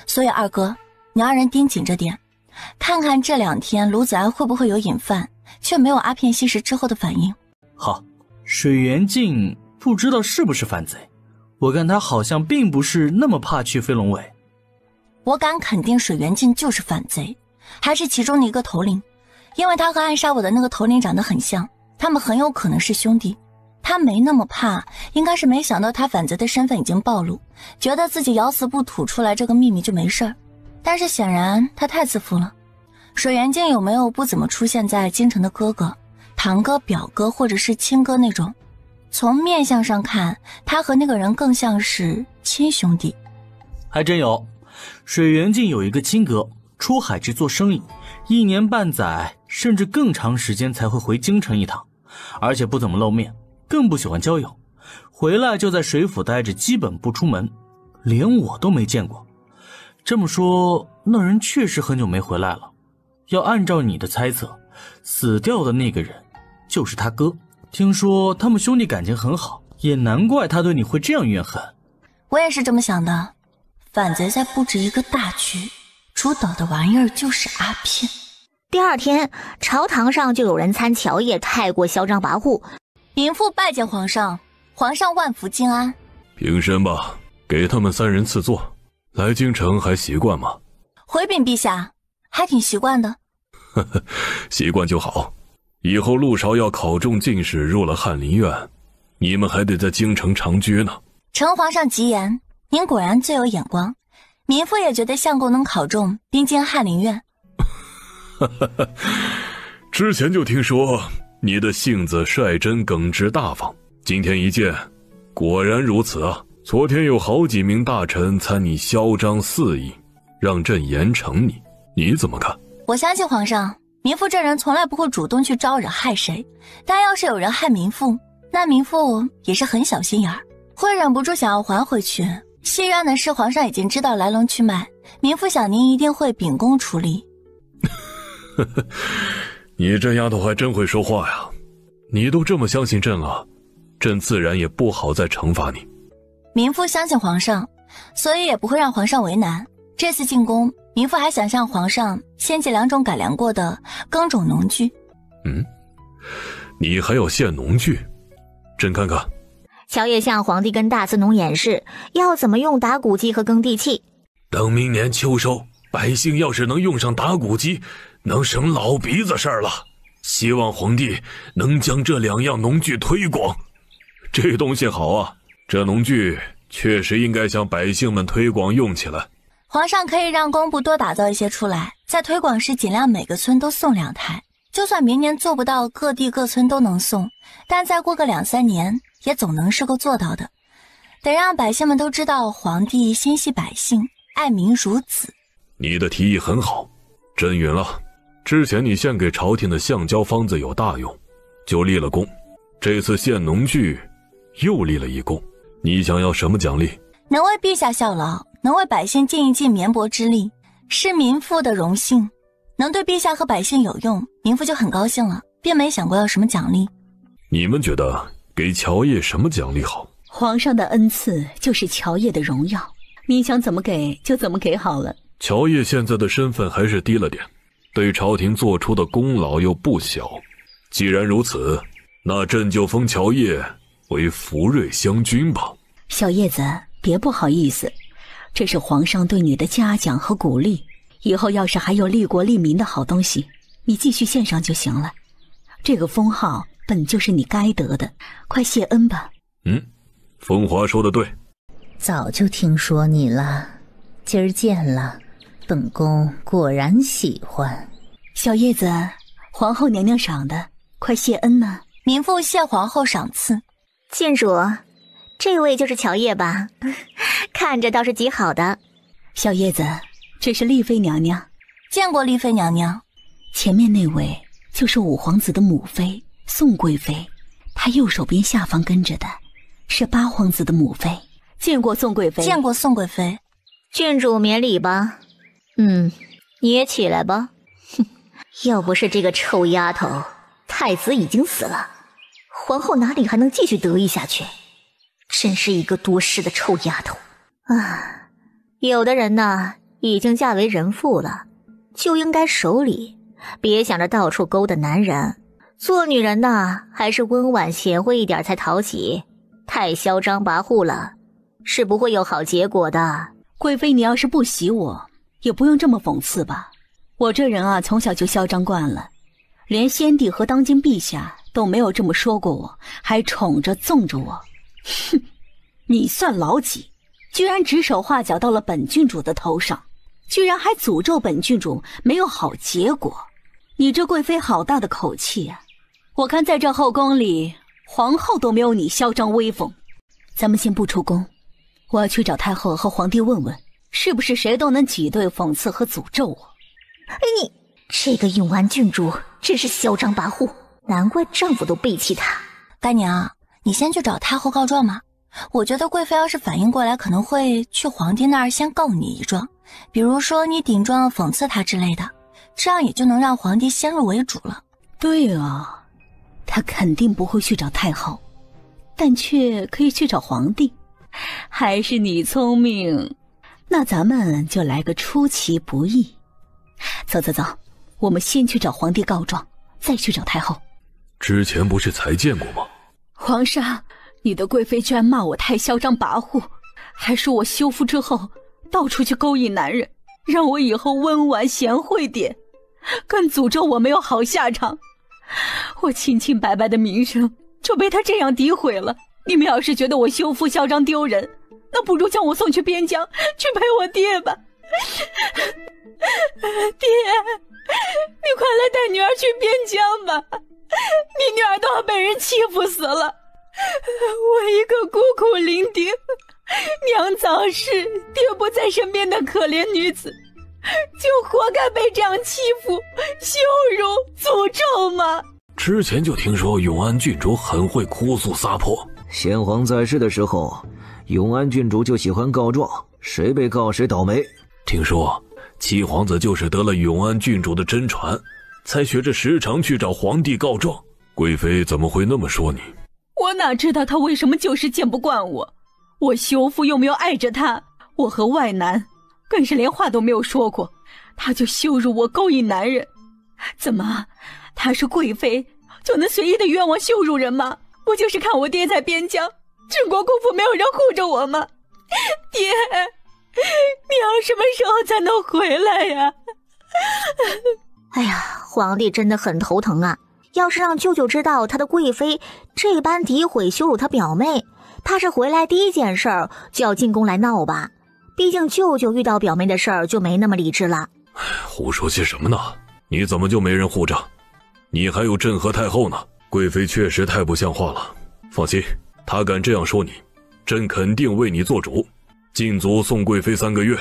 所以二哥，你让人盯紧着点，看看这2天卢子安会不会有瘾犯，却没有阿片吸食之后的反应。好，水源镜不知道是不是反贼，我看他好像并不是那么怕去飞龙卫。我敢肯定水源镜就是反贼，还是其中的一个头领，因为他和暗杀我的那个头领长得很像，他们很有可能是兄弟。他没那么怕，应该是没想到他反贼的身份已经暴露，觉得自己咬死不吐出来这个秘密就没事儿。但是显然他太自负了。水源镜有没有不怎么出现在京城的哥哥、堂哥、表哥或者是亲哥那种？从面相上看，他和那个人更像是亲兄弟。还真有，水源镜有一个亲哥，出海去做生意，1年半载甚至更长时间才会回京城一趟，而且不怎么露面，更不喜欢交友，回来就在水府待着，基本不出门，连我都没见过。这么说，那人确实很久没回来了。要按照你的猜测，死掉的那个人就是他哥。听说他们兄弟感情很好，也难怪他对你会这样怨恨。我也是这么想的，反贼在布置一个大局，主导的玩意儿就是阿片。第二天，朝堂上就有人参乔烨太过嚣张跋扈。民妇拜见皇上，皇上万福金安。平身吧，给他们3人赐座。来京城还习惯吗？回禀陛下，还挺习惯的。呵呵，习惯就好。以后陆韶要考中进士，入了翰林院，你们还得在京城长居呢。承皇上吉言，您果然最有眼光。民妇也觉得相公能考中，并进翰林院。之前就听说你的性子率真耿直大方，今天一见，果然如此啊！昨天有好几名大臣参你嚣张肆意，让朕严惩你，你怎么看？我相信皇上，民妇这人从来不会主动去招惹害谁，但要是有人害民妇，那民妇也是很小心眼儿，会忍不住想要还回去。戏院的事皇上已经知道来龙去脉，民妇想您一定会秉公处理。你这丫头还真会说话呀！你都这么相信朕了，朕自然也不好再惩罚你。民妇相信皇上，所以也不会让皇上为难。这次进宫，民妇还想向皇上献祭2种改良过的耕种农具。你还要献农具？朕看看。乔烨向皇帝跟大司农演示要怎么用打谷机和耕地器。等明年秋收，百姓要是能用上打谷机，能省老鼻子事儿了。希望皇帝能将这2样农具推广。这东西好啊，这农具确实应该向百姓们推广用起来。皇上可以让工部多打造一些出来，在推广时尽量每个村都送2台，就算明年做不到各地各村都能送，但再过个2-3年也总能是够做到的。得让百姓们都知道皇帝心系百姓，爱民如子。你的提议很好，朕允了。之前你献给朝廷的橡胶方子有大用，就立了功。这次献农具又立了一功，你想要什么奖励？能为陛下效劳，能为百姓尽一尽绵薄之力，是民妇的荣幸。能对陛下和百姓有用，民妇就很高兴了，便没想过要什么奖励。你们觉得给乔烨什么奖励好？皇上的恩赐就是乔烨的荣耀，你想怎么给就怎么给好了。乔烨现在的身份还是低了点，对朝廷做出的功劳又不小。既然如此，那朕就封乔烨为福瑞将军吧。小叶子，别不好意思，这是皇上对你的嘉奖和鼓励，以后要是还有利国利民的好东西，你继续献上就行了。这个封号本就是你该得的，快谢恩吧。风华说的对，早就听说你了，今儿见了，本宫果然喜欢。小叶子，皇后娘娘赏的，快谢恩呢。民妇谢皇后赏赐。郡主，这位就是乔烨吧？看着倒是极好的。小叶子，这是丽妃娘娘。见过丽妃娘娘。前面那位就是五皇子的母妃宋贵妃，她右手边下方跟着的是八皇子的母妃。见过宋贵妃。见过宋贵妃。郡主免礼吧。你也起来吧。哼，要不是这个臭丫头，太子已经死了，皇后哪里还能继续得意下去？真是一个多事的臭丫头啊！有的人呢，已经嫁为人妇了，就应该守礼，别想着到处勾搭男人。做女人呢，还是温婉贤惠一点才讨喜，太嚣张跋扈了，是不会有好结果的。贵妃，你要是不喜我，也不用这么讽刺吧。我这人啊，从小就嚣张惯了，连先帝和当今陛下都没有这么说过我，还宠着纵着我。哼，你算老几？居然指手画脚到了本郡主的头上，居然还诅咒本郡主没有好结果。你这贵妃好大的口气啊！我看在这后宫里，皇后都没有你嚣张威风。咱们先不出宫，我要去找太后和皇帝问问，是不是谁都能挤兑、讽刺和诅咒我。你这个永安郡主真是嚣张跋扈，难怪丈夫都背弃她。干娘，你先去找太后告状嘛。我觉得贵妃要是反应过来，可能会去皇帝那儿先告你一状，比如说你顶撞、讽刺她之类的，这样也就能让皇帝先入为主了。对啊，她肯定不会去找太后，但却可以去找皇帝。还是你聪明，那咱们就来个出其不意。走走走，我们先去找皇帝告状，再去找太后。之前不是才见过吗？皇上，你的贵妃居然骂我太嚣张跋扈，还说我休夫之后到处去勾引男人，让我以后温婉贤惠点，更诅咒我没有好下场。我清清白白的名声就被他这样诋毁了。你们要是觉得我休夫嚣张丢人，那不如将我送去边疆去陪我爹吧。爹，你快来带女儿去边疆吧，你女儿都要被人欺负死了。我一个孤苦伶仃、娘早逝、爹不在身边的可怜女子，就活该被这样欺负、羞辱、诅咒吗？之前就听说永安郡主很会哭诉撒泼。先皇在世的时候，永安郡主就喜欢告状，谁被告谁倒霉。听说七皇子就是得了永安郡主的真传，才学着时常去找皇帝告状。贵妃怎么会那么说你？我哪知道他为什么就是见不惯我？我休夫又没有爱着他，我和外男更是连话都没有说过，他就羞辱我、勾引男人。怎么，他是贵妃就能随意的冤枉羞辱人吗？不就是看我爹在边疆治国公府没有人护着我吗？爹，你要什么时候才能回来呀？哎呀，皇帝真的很头疼啊！要是让舅舅知道他的贵妃这般诋毁羞辱他表妹，怕是回来第一件事儿就要进宫来闹吧。毕竟舅舅遇到表妹的事儿就没那么理智了。胡说些什么呢？你怎么就没人护着？你还有朕和太后呢。贵妃确实太不像话了。放心，她敢这样说你，朕肯定为你做主，禁足送贵妃3个月。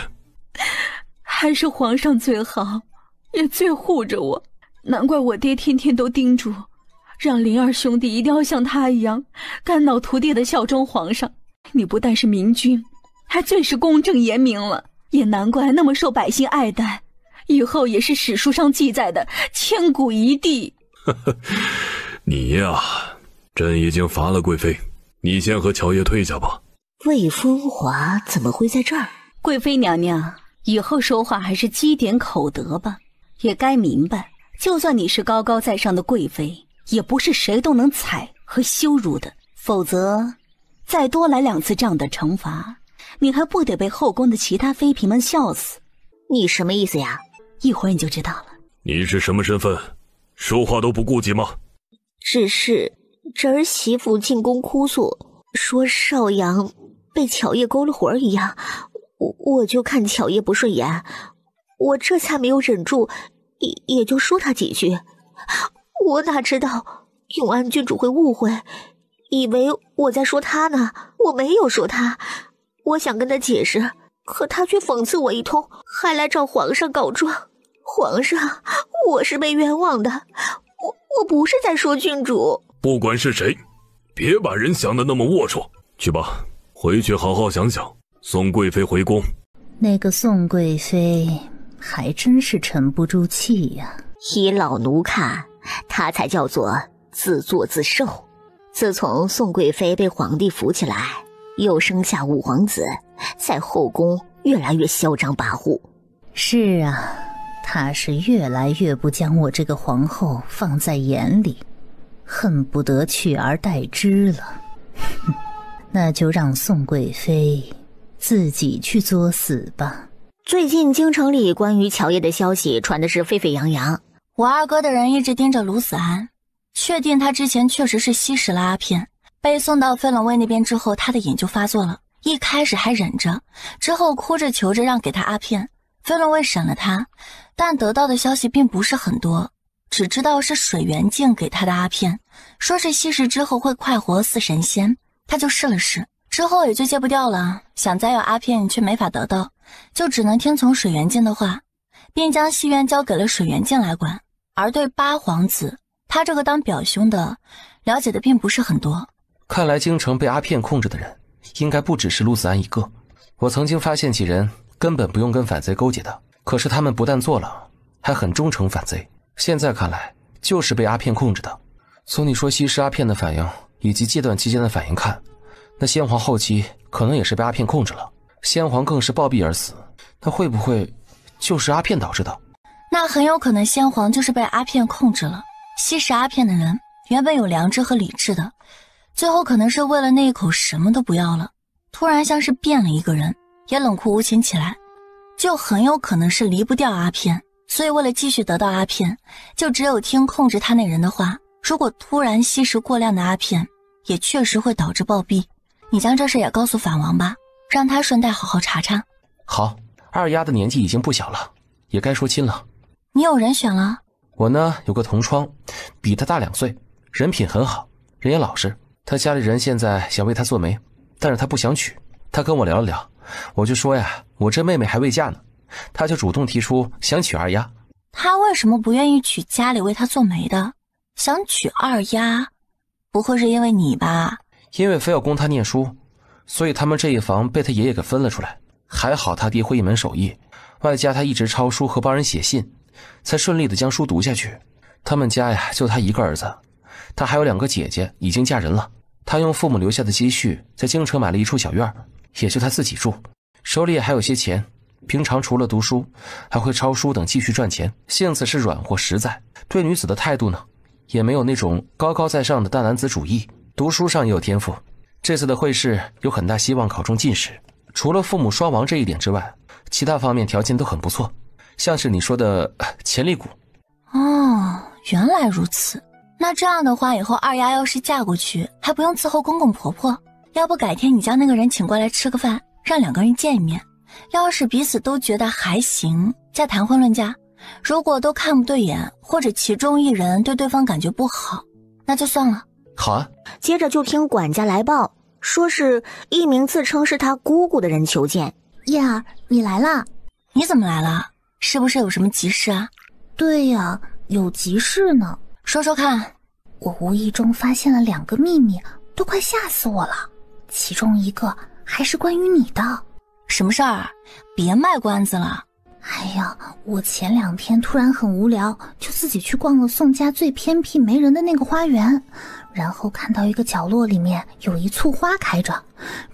还是皇上最好，也最护着我。难怪我爹天天都叮嘱，让灵儿兄弟一定要像他一样肝脑涂地的效忠皇上。你不但是明君，还最是公正严明了，也难怪那么受百姓爱戴，以后也是史书上记载的千古一帝。你呀，朕已经罚了贵妃，你先和乔爷退下吧。魏风华怎么会在这儿？贵妃娘娘，以后说话还是积点口德吧，也该明白，就算你是高高在上的贵妃，也不是谁都能踩和羞辱的，否则再多来2次这样的惩罚，你还不得被后宫的其他妃嫔们笑死？你什么意思呀？一会儿你就知道了。你是什么身份？说话都不顾及吗？只是这儿媳妇进宫哭诉，说少阳被乔爷勾了魂一样，我就看乔爷不顺眼，我这才没有忍住，也就说他几句。我哪知道永安郡主会误会，以为我在说他呢。我没有说他，我想跟他解释，可他却讽刺我一通，还来找皇上告状。皇上，我是被冤枉的，我不是在说郡主。不管是谁，别把人想得那么龌龊。去吧，回去好好想想，送贵妃回宫。那个宋贵妃还真是沉不住气呀。依老奴看，她才叫做自作自受。自从宋贵妃被皇帝扶起来，又生下5皇子，在后宫越来越嚣张跋扈。是啊，她是越来越不将我这个皇后放在眼里，恨不得取而代之了。那就让宋贵妃自己去作死吧。最近京城里关于乔叶的消息传的是沸沸扬扬，我二哥的人一直盯着卢子安，确定他之前确实是吸食了阿片，被送到飞冷卫那边之后，他的瘾就发作了，一开始还忍着，之后哭着求着让给他阿片。飞龙卫审了他，但得到的消息并不是很多，只知道是水源镜给他的阿片，说是吸食之后会快活似神仙，他就试了试，之后也就戒不掉了，想再要阿片却没法得到，就只能听从水源镜的话，便将戏院交给了水源镜来管。而对八皇子，他这个当表兄的了解的并不是很多。看来京城被阿片控制的人应该不只是陆子安一个，我曾经发现几人根本不用跟反贼勾结的，可是他们不但做了，还很忠诚反贼。现在看来就是被阿片控制的。从你说吸食阿片的反应以及戒断期间的反应看，那先皇后期可能也是被阿片控制了，先皇更是暴毙而死，那会不会就是阿片导致的？那很有可能先皇就是被阿片控制了。吸食阿片的人原本有良知和理智的，最后可能是为了那一口什么都不要了，突然像是变了一个人，也冷酷无情起来，就很有可能是离不掉阿片，所以为了继续得到阿片，就只有听控制他那人的话。如果突然吸食过量的阿片，也确实会导致暴毙。你将这事也告诉法王吧，让他顺带好好查查。好，二丫的年纪已经不小了，也该说亲了。你有人选了？我呢有个同窗，比他大2岁，人品很好，人也老实。他家里人现在想为他做媒，但是他不想娶。他跟我聊了聊，我就说呀，我这妹妹还未嫁呢，他就主动提出想娶二丫。他为什么不愿意娶家里为他做媒的？想娶二丫，不会是因为你吧？因为非要供他念书，所以他们这一房被他爷爷给分了出来。还好他爹会一门手艺，外加他一直抄书和帮人写信，才顺利的将书读下去。他们家呀就他一个儿子，他还有2个姐姐已经嫁人了。他用父母留下的积蓄在京城买了一处小院，也就他自己住，手里也还有些钱。平常除了读书，还会抄书等继续赚钱。性子是软或实在，对女子的态度呢，也没有那种高高在上的大男子主义。读书上也有天赋，这次的会试有很大希望考中进士。除了父母双亡这一点之外，其他方面条件都很不错，像是你说的潜力股。哦，原来如此。那这样的话，以后二丫要是嫁过去，还不用伺候公公婆婆。要不改天你将那个人请过来吃个饭，让2个人见一面。要是彼此都觉得还行，再谈婚论嫁。如果都看不对眼，或者其中一人对对方感觉不好，那就算了。好啊。接着就听管家来报，说是一名自称是他姑姑的人求见。叶儿，你来啦？你怎么来了？是不是有什么急事啊？对呀，有急事呢。说说看。我无意中发现了2个秘密，都快吓死我了。其中一个还是关于你的。什么事儿？别卖关子了。哎呀，我前2天突然很无聊，就自己去逛了宋家最偏僻没人的那个花园，然后看到一个角落里面有一簇花开着，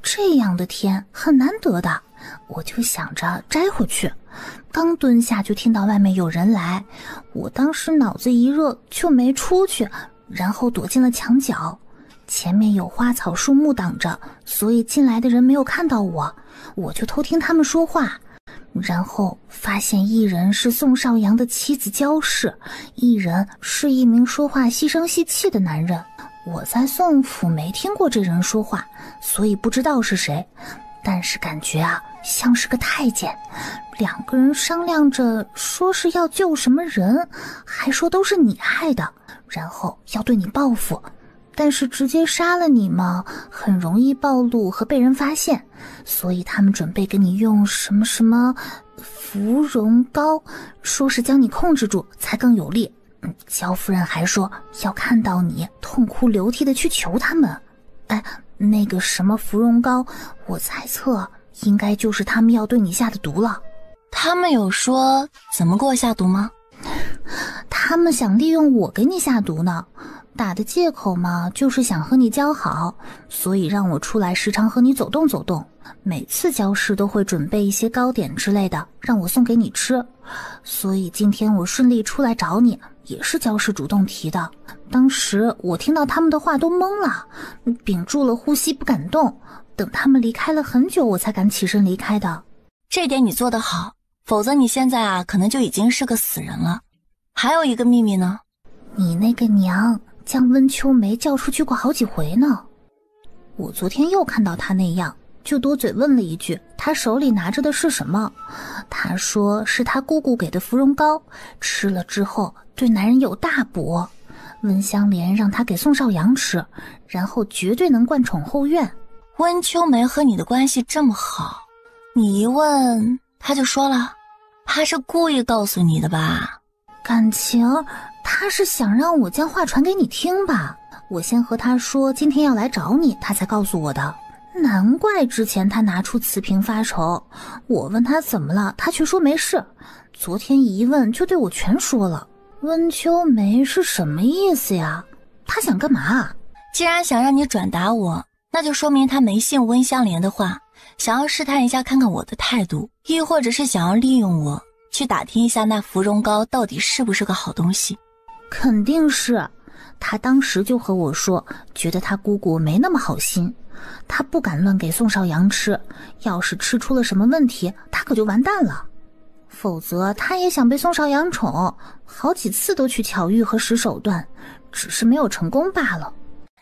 这样的天很难得的，我就想着摘回去。刚蹲下就听到外面有人来，我当时脑子一热就没出去，然后躲进了墙角。前面有花草树木挡着，所以进来的人没有看到我，我就偷听他们说话。然后发现一人是宋少阳的妻子焦氏，一人是一名说话细声细气的男人。我在宋府没听过这人说话，所以不知道是谁，但是感觉啊像是个太监。2个人商量着说是要救什么人，还说都是你害的，然后要对你报复。但是直接杀了你嘛，很容易暴露和被人发现，所以他们准备给你用什么什么芙蓉膏，说是将你控制住才更有力。焦夫人还说要看到你痛哭流涕的去求他们。哎，那个什么芙蓉膏，我猜测应该就是他们要对你下的毒了。他们有说怎么给我下毒吗？他们想利用我给你下毒呢。打的借口嘛，就是想和你交好，所以让我出来时常和你走动走动。每次交事都会准备一些糕点之类的，让我送给你吃。所以今天我顺利出来找你，也是焦氏主动提的。当时我听到他们的话都懵了，屏住了呼吸不敢动，等他们离开了很久我才敢起身离开的。这点你做得好，否则你现在啊，可能就已经是个死人了。还有一个秘密呢，你那个娘将温秋梅叫出去过好几回呢。我昨天又看到她那样，就多嘴问了一句，她手里拿着的是什么？她说是她姑姑给的芙蓉糕，吃了之后对男人有大补。温香莲让她给宋少阳吃，然后绝对能冠宠后院。温秋梅和你的关系这么好，你一问她就说了，她是故意告诉你的吧？感情她是想让我将话传给你听吧。我先和她说今天要来找你，她才告诉我的。难怪之前她拿出瓷瓶发愁，我问她怎么了，她却说没事。昨天一问就对我全说了。温秋梅是什么意思呀？她想干嘛？既然想让你转达我，那就说明她没信温香莲的话，想要试探一下看看我的态度，亦或者是想要利用我去打听一下那芙蓉糕到底是不是个好东西。肯定是，她当时就和我说，觉得她姑姑没那么好心，她不敢乱给宋少阳吃，要是吃出了什么问题，她可就完蛋了。否则她也想被宋少阳宠，好几次都去巧遇和使手段，只是没有成功罢了。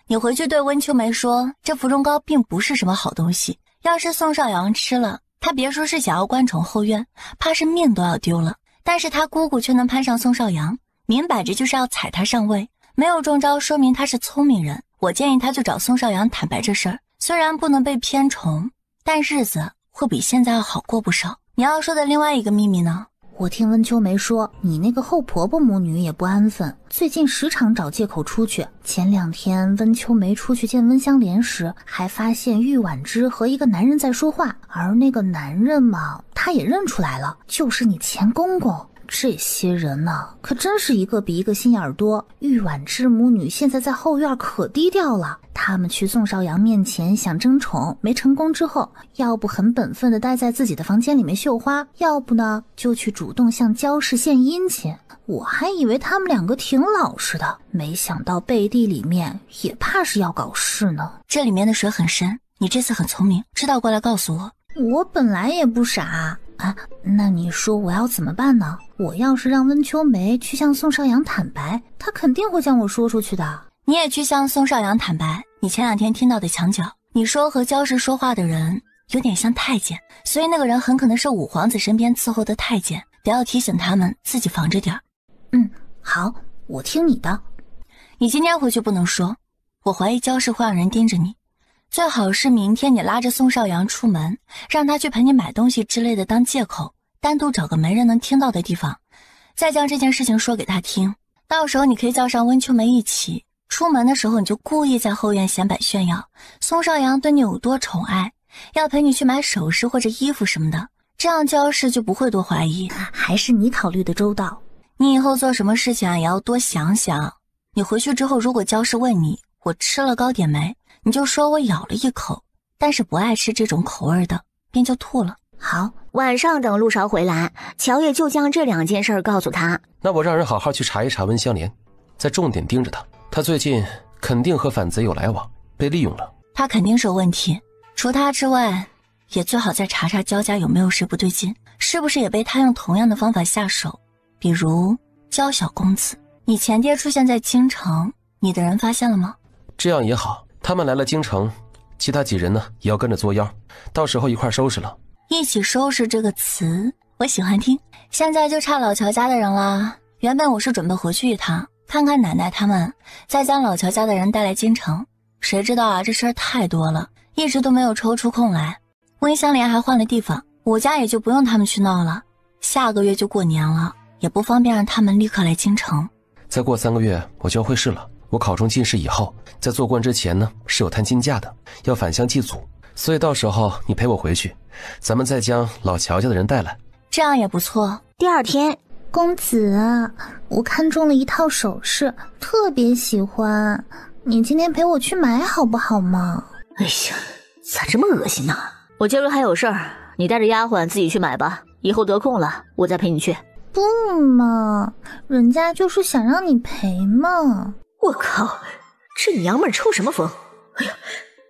你回去对温秋梅说，这芙蓉糕并不是什么好东西，要是宋少阳吃了，他别说是想要冠宠后院，怕是命都要丢了。但是他姑姑却能攀上宋少阳，明摆着就是要踩他上位，没有中招说明他是聪明人。我建议他去找宋少阳坦白这事儿，虽然不能被偏宠，但日子会比现在要好过不少。你要说的另外一个秘密呢？我听温秋梅说，你那个后婆婆母女也不安分，最近时常找借口出去。前2天温秋梅出去见温香莲时，还发现玉婉之和一个男人在说话，而那个男人嘛，她也认出来了，就是你前公公。这些人呢，可真是一个比一个心眼多。玉婉之母女现在在后院可低调了，他们去宋少阳面前想争宠，没成功之后，要不很本分的待在自己的房间里面绣花，要不呢就去主动向焦氏献殷勤。我还以为他们2个挺老实的，没想到背地里面也怕是要搞事呢。这里面的水很深，你这次很聪明，知道过来告诉我。我本来也不傻啊，那你说我要怎么办呢？我要是让温秋梅去向宋少阳坦白，他肯定会将我说出去的。你也去向宋少阳坦白，你前2天听到的墙角，你说和焦氏说话的人有点像太监，所以那个人很可能是五皇子身边伺候的太监，得要提醒他们自己防着点。好，我听你的。你今天回去不能说，我怀疑焦氏会让人盯着你，最好是明天你拉着宋少阳出门，让他去陪你买东西之类的当借口，单独找个没人能听到的地方，再将这件事情说给他听。到时候你可以叫上温秋梅一起，出门的时候你就故意在后院显摆炫耀宋少阳对你有多宠爱，要陪你去买首饰或者衣服什么的，这样焦氏就不会多怀疑。还是你考虑的周到。你以后做什么事情啊也要多想想。你回去之后，如果焦氏问你我吃了糕点没，你就说我咬了一口，但是不爱吃这种口味的，便就吐了。好，晚上等陆少回来，乔叶就将这2件事告诉他。那我让人好好去查一查温香莲，再重点盯着他。他最近肯定和反贼有来往，被利用了。他肯定是有问题，除他之外，也最好再查查焦家有没有谁不对劲，是不是也被他用同样的方法下手。比如焦小公子，你前爹出现在京城，你的人发现了吗？这样也好，他们来了京城，其他几人呢也要跟着作妖，到时候一块收拾了。一起收拾这个词我喜欢听。现在就差老乔家的人了，原本我是准备回去一趟，看看奶奶他们，再将老乔家的人带来京城，谁知道啊，这事儿太多了，一直都没有抽出空来。温香莲还换了地方，我家也就不用他们去闹了，下个月就过年了，也不方便让他们立刻来京城。再过3个月我就要会试了，我考中进士以后，在做官之前呢是有探亲假的，要返乡祭祖，所以到时候你陪我回去，咱们再将老乔家的人带来，这样也不错。第2天，公子，我看中了一套首饰，特别喜欢，你今天陪我去买好不好嘛？哎呀，咋这么恶心呢？我今儿还有事儿，你带着丫鬟自己去买吧，以后得空了我再陪你去。不嘛，人家就是想让你陪嘛。我靠，这娘们儿抽什么风？哎呀，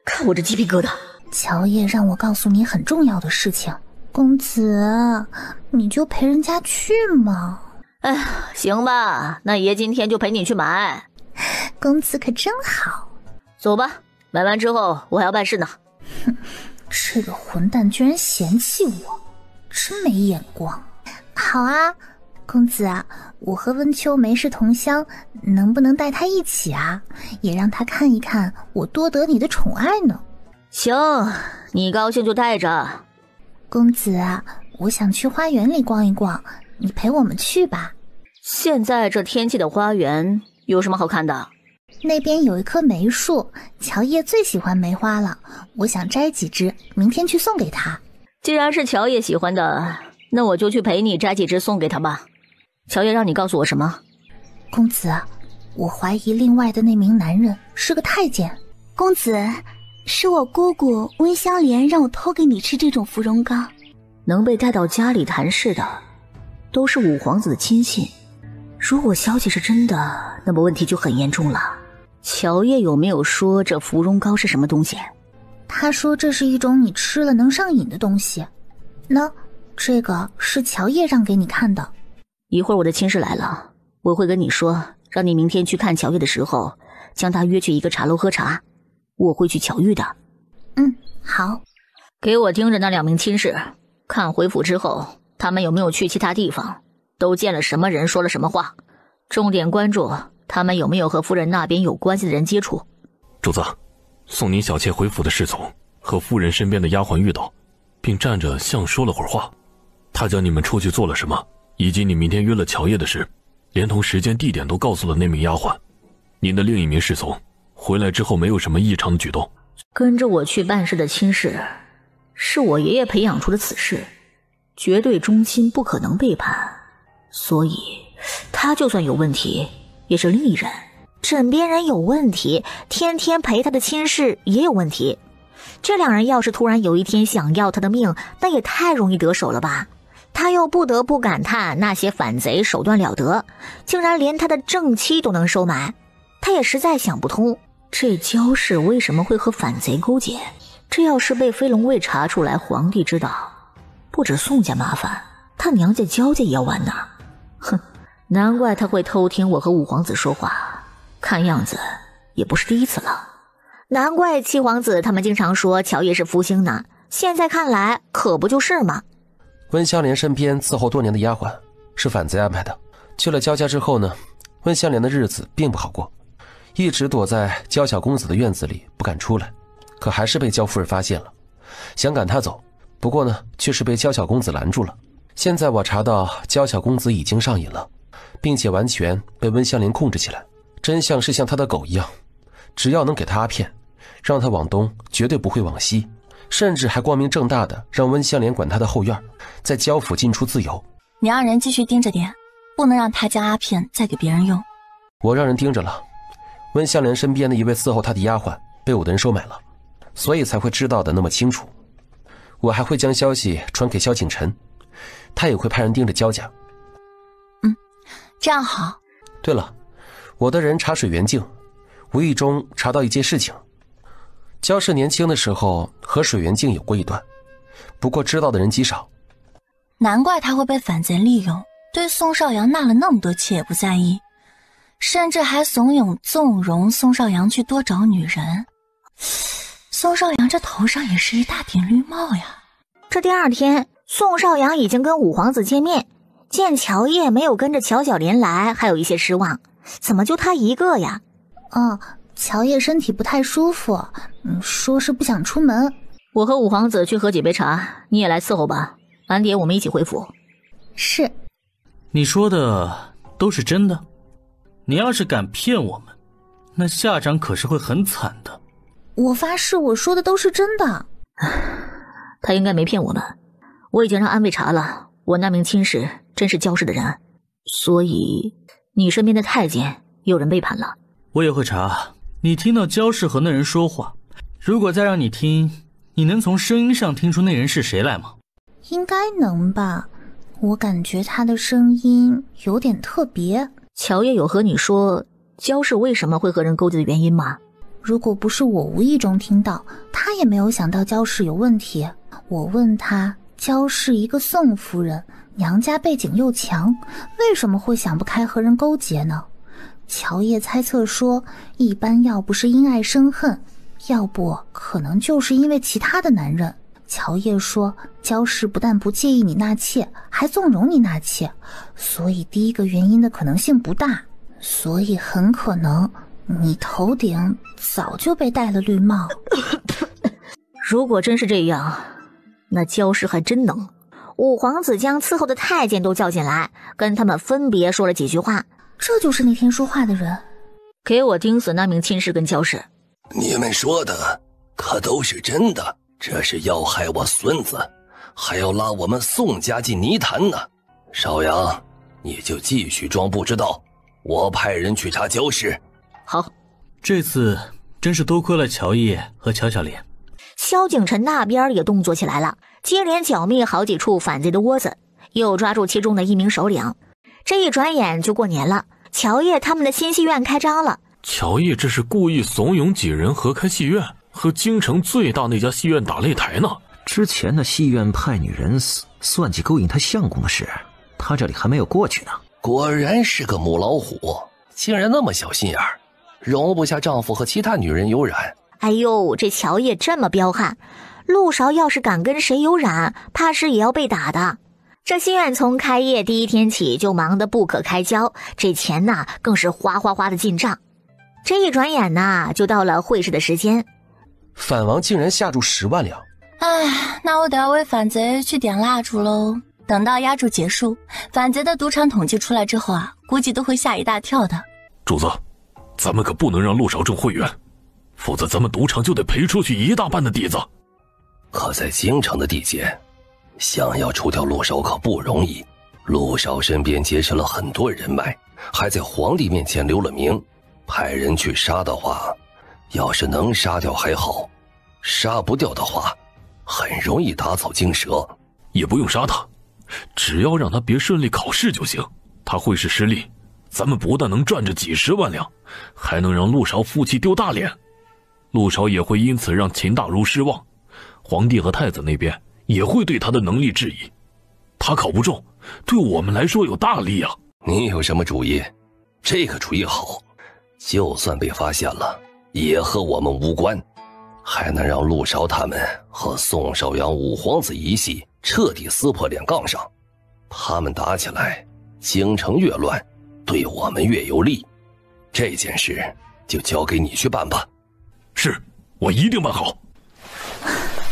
看我这鸡皮疙瘩。乔叶让我告诉你很重要的事情，公子，你就陪人家去嘛。哎呀，行吧，那爷今天就陪你去买。公子可真好。走吧，买完之后我还要办事呢。哼，这个混蛋居然嫌弃我，真没眼光。好啊，公子啊，我和温秋梅是同乡，能不能带她一起啊？也让她看一看我多得你的宠爱呢。行，你高兴就带着。公子啊，我想去花园里逛一逛，你陪我们去吧。现在这天气的花园有什么好看的？那边有一棵梅树，乔叶最喜欢梅花了，我想摘几枝，明天去送给他。既然是乔叶喜欢的，那我就去陪你摘几枝送给他吧。乔叶让你告诉我什么？公子，我怀疑另外的那名男人是个太监。公子，是我姑姑温香莲让我偷给你吃这种芙蓉糕。能被带到家里谈事的，都是五皇子的亲信。如果消息是真的，那么问题就很严重了。乔叶有没有说这芙蓉糕是什么东西？他说这是一种你吃了能上瘾的东西。那这个是乔叶让给你看的。一会儿我的亲事来了，我会跟你说，让你明天去看乔叶的时候，将他约去一个茶楼喝茶。我会去巧遇的。好。给我盯着那2名亲事，看回府之后他们有没有去其他地方，都见了什么人，说了什么话。重点关注他们有没有和夫人那边有关系的人接触。主子，送您小妾回府的侍从和夫人身边的丫鬟遇到，并站着像说了会儿话。他将你们出去做了什么，以及你明天约了乔叶的事，连同时间地点都告诉了那名丫鬟。您的另一名侍从回来之后没有什么异常的举动。跟着我去办事的亲事，是我爷爷培养出的此事，绝对忠心，不可能背叛。所以他就算有问题，也是另一人。枕边人有问题，天天陪他的亲事也有问题。这2人要是突然有一天想要他的命，那也太容易得手了吧。他又不得不感叹那些反贼手段了得，竟然连他的正妻都能收买。他也实在想不通，这焦氏为什么会和反贼勾结？这要是被飞龙卫查出来，皇帝知道，不止宋家麻烦，他娘家焦家也要完呐。哼，难怪他会偷听我和五皇子说话，看样子也不是第一次了。难怪七皇子他们经常说乔叶是福星呢，现在看来可不就是吗？温香莲身边伺候多年的丫鬟是反贼安排的。去了焦家之后呢，温香莲的日子并不好过，一直躲在焦小公子的院子里不敢出来，可还是被焦夫人发现了，想赶他走，不过呢却是被焦小公子拦住了。现在我查到焦小公子已经上瘾了，并且完全被温香莲控制起来，真相是像他的狗一样，只要能给他阿片，让他往东绝对不会往西，甚至还光明正大的让温香莲管他的后院，在焦府进出自由。你让人继续盯着点，不能让他将阿片再给别人用。我让人盯着了，温香莲身边的一位伺候他的丫鬟被我的人收买了，所以才会知道的那么清楚。我还会将消息传给萧景晨，他也会派人盯着焦家。这样好。对了，我的人查水源镜，无意中查到一件事情。焦氏年轻的时候和水源镜有过一段，不过知道的人极少。难怪他会被反贼利用，对宋少阳纳了那么多妾也不在意，甚至还怂恿纵容宋少阳去多找女人。宋少阳这头上也是一大顶绿帽呀。这第2天，宋少阳已经跟五皇子见面，见乔叶没有跟着乔小莲来，还有一些失望。怎么就他一个呀？乔叶身体不太舒服，说是不想出门。我和五皇子去喝几杯茶，你也来伺候吧。晚点我们一起回府。是。你说的都是真的？你要是敢骗我们，那下场可是会很惨的。我发誓我说的都是真的。他应该没骗我们，我已经让安卫查了，我那名亲事真是焦氏的人，所以你身边的太监有人背叛了。我也会查。你听到焦氏和那人说话，如果再让你听，你能从声音上听出那人是谁来吗？应该能吧，我感觉他的声音有点特别。乔叶有和你说焦氏为什么会和人勾结的原因吗？如果不是我无意中听到，他也没有想到焦氏有问题。我问他焦氏一个宋夫人，娘家背景又强，为什么会想不开和人勾结呢？乔烨猜测说，一般要不是因爱生恨，要不可能就是因为其他的男人。乔烨说，焦氏不但不介意你纳妾，还纵容你纳妾，所以第一个原因的可能性不大，所以很可能你头顶早就被戴了绿帽。如果真是这样，那焦氏还真能。五皇子将伺候的太监都叫进来，跟他们分别说了几句话。这就是那天说话的人。给我盯死那名亲事跟焦氏。你们说的可都是真的？这是要害我孙子，还要拉我们宋家进泥潭呢。少阳，你就继续装不知道，我派人去查焦氏。好，这次真是多亏了乔烨和乔小莲。萧景琛那边也动作起来了，接连剿灭好几处反贼的窝子，又抓住其中的一名首领。这一转眼就过年了，乔烨他们的新戏院开张了。乔烨这是故意怂恿几人合开戏院，和京城最大那家戏院打擂台呢。之前的戏院派女人死，算计勾引他相公的事，他这里还没有过去呢。果然是个母老虎，竟然那么小心眼儿，容不下丈夫和其他女人有染。哎呦，这乔烨这么彪悍，陆韶要是敢跟谁有染，怕是也要被打的。这戏院从开业第一天起就忙得不可开交，这钱呐更是哗哗哗的进账。这一转眼呐，就到了会试的时间。反王竟然下注10万两，唉，那我得要为反贼去点蜡烛喽。等到压注结束，反贼的赌场统计出来之后啊，估计都会吓一大跳的。主子，咱们可不能让陆少中会员，否则咱们赌场就得赔出去一大半的底子。可在京城的地界，想要除掉陆少可不容易。陆少身边结识了很多人脉，还在皇帝面前留了名。派人去杀的话，要是能杀掉还好，杀不掉的话，很容易打草惊蛇。也不用杀他，只要让他别顺利考试就行。他会试失利，咱们不但能赚着几10万两，还能让陆少夫妻丢大脸。陆少也会因此让秦大儒失望，皇帝和太子那边也会对他的能力质疑。他考不中，对我们来说有大利啊。你有什么主意？这个主意好，就算被发现了，也和我们无关，还能让陆少他们和宋少阳五皇子一系彻底撕破脸杠上。他们打起来，京城越乱，对我们越有利。这件事就交给你去办吧。是，我一定办好。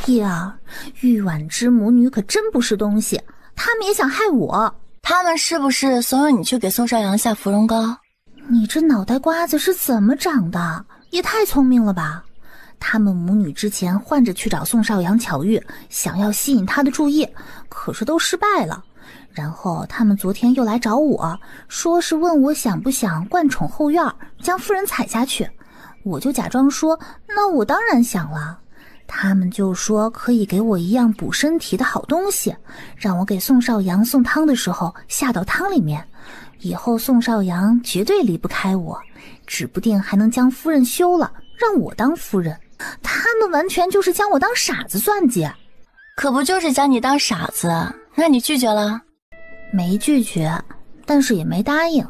叶儿，玉婉之母女可真不是东西，他们也想害我。他们是不是怂恿你去给宋少阳下芙蓉膏？你这脑袋瓜子是怎么长的？也太聪明了吧！他们母女之前换着去找宋少阳巧遇，想要吸引他的注意，可是都失败了。然后他们昨天又来找我，说是问我想不想灌宠后院，将夫人踩下去。我就假装说，那我当然想了。他们就说可以给我一样补身体的好东西，让我给宋少阳送汤的时候下到汤里面，以后宋少阳绝对离不开我，指不定还能将夫人休了，让我当夫人。他们完全就是将我当傻子算计。可不就是将你当傻子？那你拒绝了？没拒绝，但是也没答应。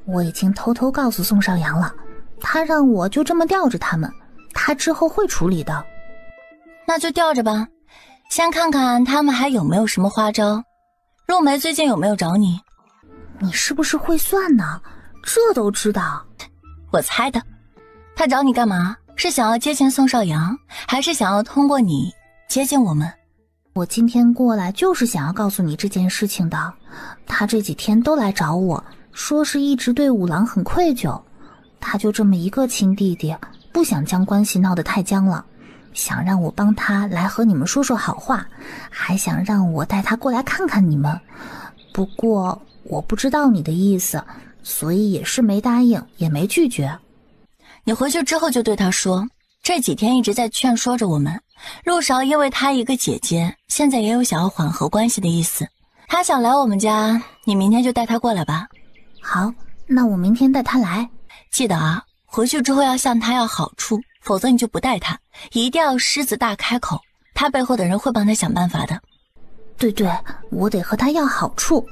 我已经偷偷告诉宋少阳了，他让我就这么吊着他们，他之后会处理的。那就吊着吧，先看看他们还有没有什么花招。陆梅最近有没有找你？你是不是会算呢？这都知道？我猜的。他找你干嘛？是想要接近宋少阳，还是想要通过你接近我们？我今天过来就是想要告诉你这件事情的。他这几天都来找我，说是一直对五郎很愧疚，他就这么一个亲弟弟，不想将关系闹得太僵了，想让我帮他来和你们说说好话，还想让我带他过来看看你们。不过我不知道你的意思，所以也是没答应，也没拒绝。你回去之后就对他说，这几天一直在劝说着我们，陆少因为他一个姐姐，现在也有想要缓和关系的意思。他想来我们家，你明天就带他过来吧。好，那我明天带他来。记得啊，回去之后要向他要好处，否则你就不带他，一定要狮子大开口，他背后的人会帮他想办法的。对，我得和他要好处，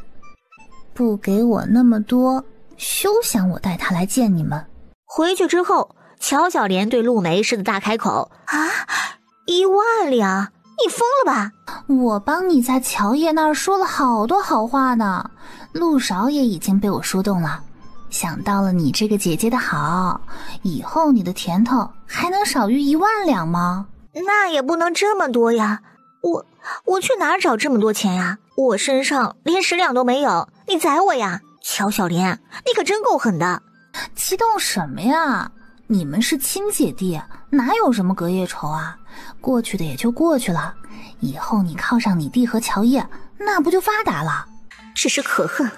不给我那么多，休想我带他来见你们。回去之后，乔小莲对陆梅狮子大开口：“啊，1万两，你疯了吧？我帮你在乔爷那儿说了好多好话呢，陆少也已经被我说动了。想到了你这个姐姐的好，以后你的甜头还能少于1万两吗？那也不能这么多呀，我去哪儿找这么多钱呀？我身上连10两都没有，你宰我呀！乔小莲，你可真够狠的！激动什么呀？你们是亲姐弟，哪有什么隔夜仇啊？过去的也就过去了，以后你靠上你弟和乔叶，那不就发达了？只是可恨，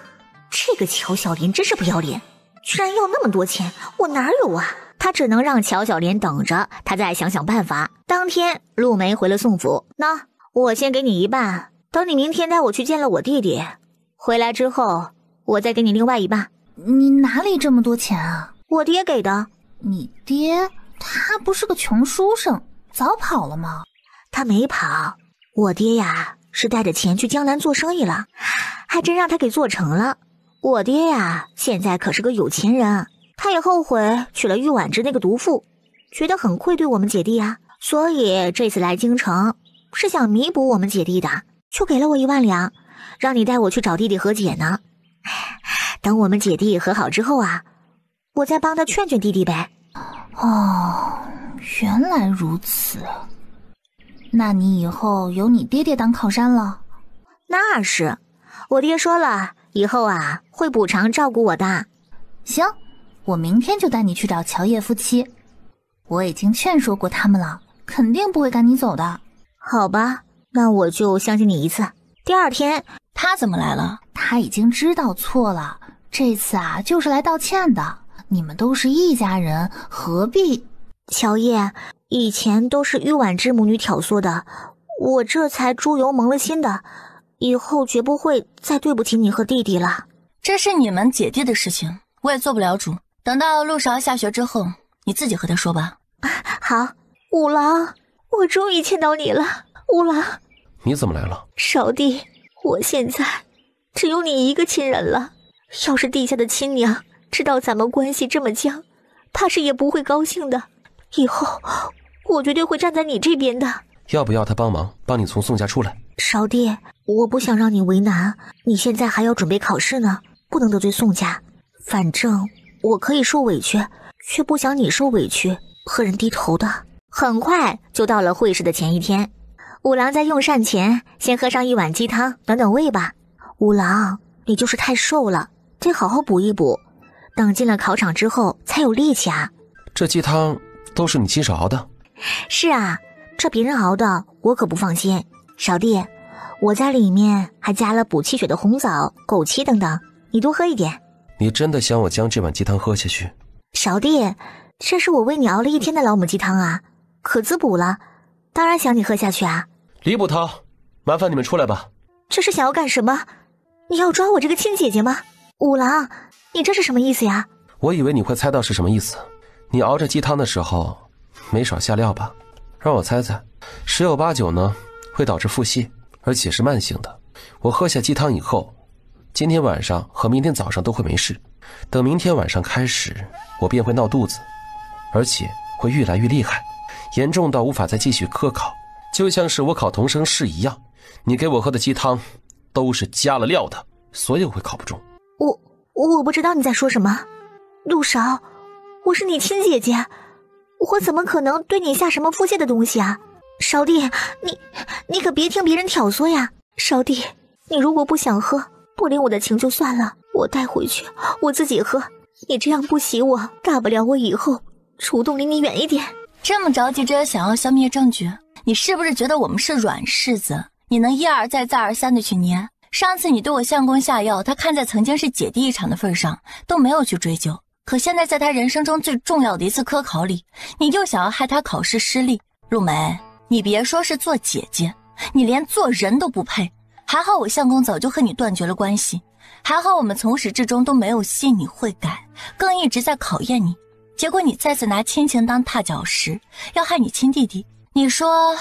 这个乔小莲真是不要脸，居然要那么多钱，我哪有啊？他只能让乔小莲等着，他再想想办法。当天，陆梅回了宋府，那我先给你一半，等你明天带我去见了我弟弟，回来之后我再给你另外一半。你哪里这么多钱啊？我爹给的。你爹他不是个穷书生，早跑了吗？他没跑，我爹呀是带着钱去江南做生意了，还真让他给做成了。我爹呀现在可是个有钱人，他也后悔娶了玉婉之那个毒妇，觉得很愧对我们姐弟啊，所以这次来京城是想弥补我们姐弟的，就给了我1万两，让你带我去找弟弟和解呢。等我们姐弟和好之后啊，我再帮他劝劝弟弟呗。哦，原来如此。那你以后有你爹爹当靠山了？那是，我爹说了，以后啊会补偿照顾我的。行，我明天就带你去找乔叶夫妻。我已经劝说过他们了，肯定不会赶你走的。好吧，那我就相信你一次。第二天，他怎么来了？他已经知道错了，这次啊就是来道歉的。你们都是一家人，何必？乔叶，以前都是玉婉之母女挑唆的，我这才猪油蒙了心的，以后绝不会再对不起你和弟弟了。这是你们姐弟的事情，我也做不了主。等到陆少下学之后，你自己和他说吧。好，五郎，我终于见到你了，五郎。你怎么来了？少弟，我现在只有你一个亲人了，要是地下的亲娘知道咱们关系这么僵，怕是也不会高兴的。以后我绝对会站在你这边的。要不要他帮忙，帮你从宋家出来？少弟，我不想让你为难，你现在还要准备考试呢，不能得罪宋家。反正我可以受委屈，却不想你受委屈和人低头的。很快就到了会试的前一天，五郎在用膳前先喝上一碗鸡汤暖暖胃吧。五郎，你就是太瘦了，得好好补一补，等进了考场之后才有力气啊。这鸡汤都是你亲手熬的？是啊，这别人熬的我可不放心。少弟，我在里面还加了补气血的红枣、枸杞等等，你多喝一点。你真的想我将这碗鸡汤喝下去？少弟，这是我为你熬了1天的老母鸡汤啊，可滋补了，当然想你喝下去啊。李捕涛，麻烦你们出来吧。这是想要干什么？你要抓我这个亲姐姐吗？五郎，你这是什么意思呀？我以为你会猜到是什么意思。你熬着鸡汤的时候没少下料吧？让我猜猜，十有八九呢会导致腹泻，而且是慢性的。我喝下鸡汤以后，今天晚上和明天早上都会没事，等明天晚上开始我便会闹肚子，而且会越来越厉害，严重到无法再继续科考，就像是我考同生试一样。你给我喝的鸡汤都是加了料的，所以我会考不中。我不知道你在说什么。陆少，我是你亲姐姐，我怎么可能对你下什么腹泻的东西啊？少弟，你可别听别人挑唆呀。少弟，你如果不想喝，不领我的情就算了，我带回去，我自己喝。你这样不喜我，大不了我以后主动离你远一点。这么着急着想要消灭证据，你是不是觉得我们是软柿子？你能一而再再而三的去捏？上次你对我相公下药，他看在曾经是姐弟一场的份上，都没有去追究。可现在在他人生中最重要的一次科考里，你就想要害他考试失利。陆梅，你别说是做姐姐，你连做人都不配。还好我相公早就和你断绝了关系，还好我们从始至终都没有信你会改，更一直在考验你。结果你再次拿亲情当踏脚石，要害你亲弟弟。你说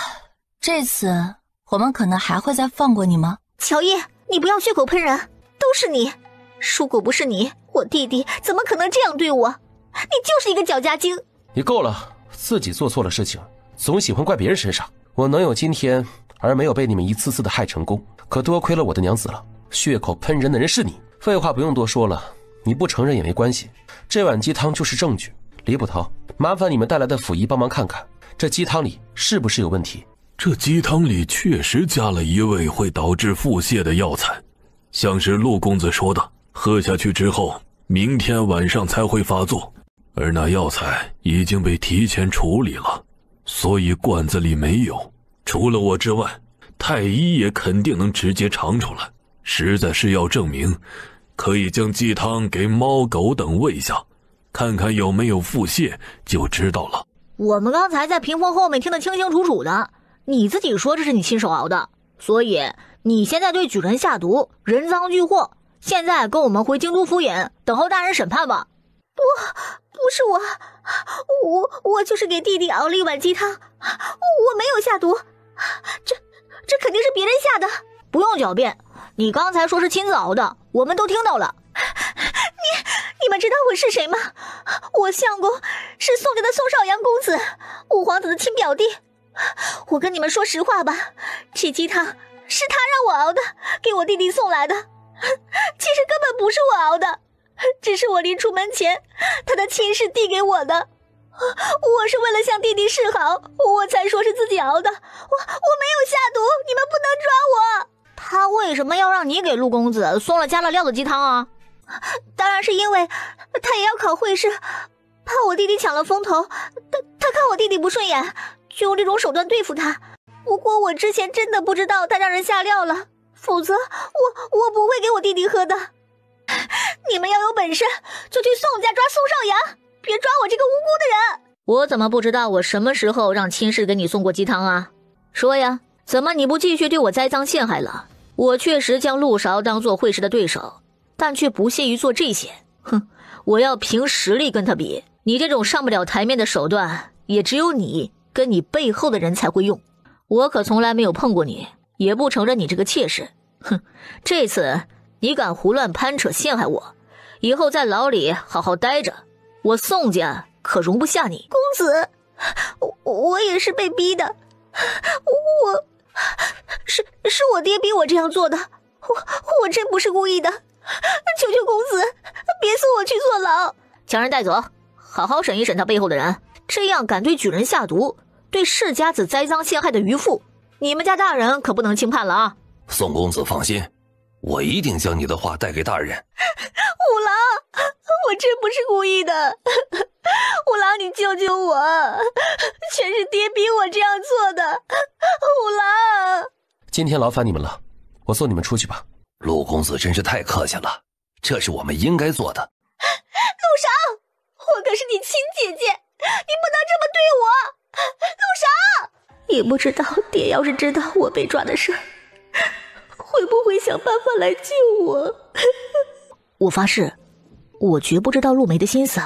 这次我们可能还会再放过你吗？乔伊，你不要血口喷人，都是你！如果不是你，我弟弟怎么可能这样对我？你就是一个搅家精！你够了，自己做错了事情，总喜欢怪别人身上。我能有今天，而没有被你们一次次的害成功，可多亏了我的娘子了。血口喷人的人是你，废话不用多说了，你不承认也没关系。这碗鸡汤就是证据。李捕头，麻烦你们带来的府医帮忙看看，这鸡汤里是不是有问题？这鸡汤里确实加了一味会导致腹泻的药材，像是陆公子说的，喝下去之后，明天晚上才会发作。而那药材已经被提前处理了，所以罐子里没有。除了我之外，太医也肯定能直接尝出来。实在是要证明，可以将鸡汤给猫狗等喂下，看看有没有腹泻就知道了。我们刚才在屏风后面听得清清楚楚的，你自己说这是你亲手熬的，所以你现在对举人下毒，人赃俱获。现在跟我们回京都府尹，等候大人审判吧。不是我就是给弟弟熬了一碗鸡汤，我没有下毒，这肯定是别人下的。不用狡辩，你刚才说是亲自熬的，我们都听到了。你们知道我是谁吗？我相公是宋家的宋少阳公子，五皇子的亲表弟。我跟你们说实话吧，这鸡汤是他让我熬的，给我弟弟送来的。其实根本不是我熬的，只是我临出门前他的亲事递给我的。我是为了向弟弟示好，我才说是自己熬的。我没有下毒，你们不能抓我。他为什么要让你给陆公子送了加了料的鸡汤啊？当然是因为他也要考会试，怕我弟弟抢了风头，他看我弟弟不顺眼，就用这种手段对付他。不过我之前真的不知道他让人下料了，否则我不会给我弟弟喝的。你们要有本事就去宋家抓宋少阳，别抓我这个无辜的人。我怎么不知道我什么时候让亲事给你送过鸡汤啊？说呀，怎么你不继续对我栽赃陷害了？我确实将陆勺当做会试的对手，但却不屑于做这些。哼，我要凭实力跟他比，你这种上不了台面的手段，也只有你跟你背后的人才会用。我可从来没有碰过你，也不承认你这个妾室。哼，这次你敢胡乱攀扯陷害我，以后在牢里好好待着，我宋家可容不下你。公子，我也是被逼的，是我爹逼我这样做的，我真不是故意的，求求公子别送我去坐牢。将人带走，好好审一审他背后的人，这样敢对举人下毒，对世家子栽赃陷害的渔妇，你们家大人可不能轻判了啊！宋公子放心，我一定将你的话带给大人。五郎，我真不是故意的，五郎你救救我，全是爹逼我这样做的，五郎。今天劳烦你们了，我送你们出去吧。陆公子真是太客气了，这是我们应该做的。陆少，我可是你亲姐姐，你不能这么对我。陆少，也不知道爹要是知道我被抓的事，会不会想办法来救我？我发誓，我绝不知道陆梅的心思。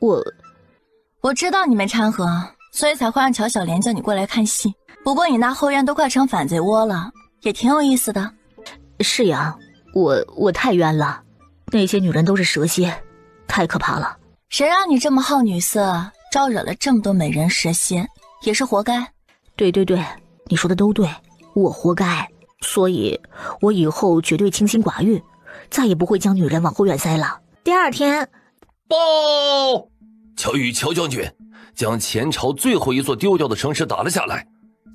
我知道你没掺和，所以才会让乔小莲叫你过来看戏。不过你那后院都快成反贼窝了，也挺有意思的。是呀，我太冤了，那些女人都是蛇蝎，太可怕了。谁让你这么好女色，招惹了这么多美人蛇蝎，也是活该。对，你说的都对，我活该。所以我以后绝对清心寡欲，再也不会将女人往后院塞了。第二天，报！乔羽乔将军将前朝最后一座丢掉的城市打了下来。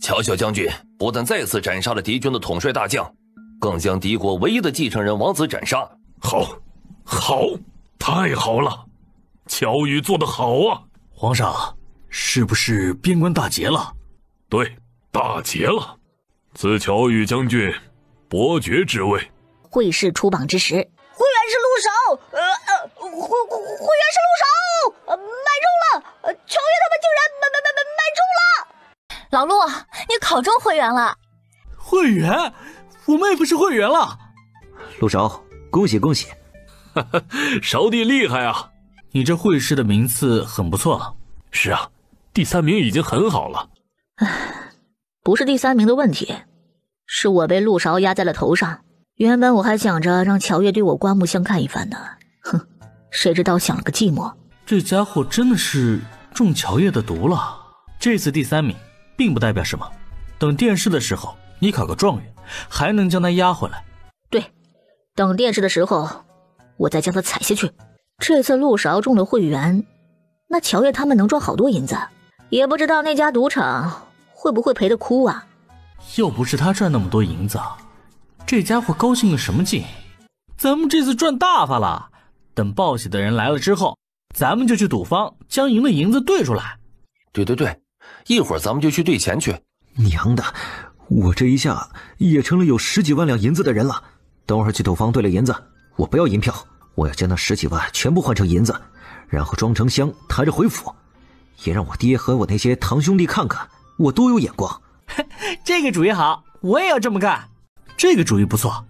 乔小将军不但再次斩杀了敌军的统帅大将，更将敌国唯一的继承人王子斩杀。好，太好了，乔羽做得好啊！皇上，是不是边关大捷了？对，大捷了。自乔羽将军伯爵之位。会试出榜之时，会员是陆少，会员是陆少，买中了，乔越他们竟然买中了。老陆，你考中会员了。会员？我妹夫是会员了。陆少，恭喜恭喜！少弟厉害啊！你这会试的名次很不错。是啊，第3名已经很好了。不是第3名的问题，是我被陆勺压在了头上。原本我还想着让乔叶对我刮目相看一番呢，哼，谁知道享了个寂寞。这家伙真的是中乔叶的毒了。这次第3名并不代表什么，等殿试的时候你考个状元，还能将他压回来。对，等殿试的时候我再将他踩下去。这次陆勺中了会员，那乔叶他们能赚好多银子，也不知道那家赌场会不会赔得哭啊。又不是他赚那么多银子，这家伙高兴个什么劲？咱们这次赚大发了，等报喜的人来了之后，咱们就去赌坊将赢的银子兑出来。对，一会儿咱们就去兑钱去。娘的，我这一下也成了有10几万两银子的人了。等会儿去赌坊兑了银子，我不要银票，我要将那10几万全部换成银子，然后装成箱抬着回府，也让我爹和我那些堂兄弟看看我都有眼光。这个主意好，我也要这么干。这个主意不错，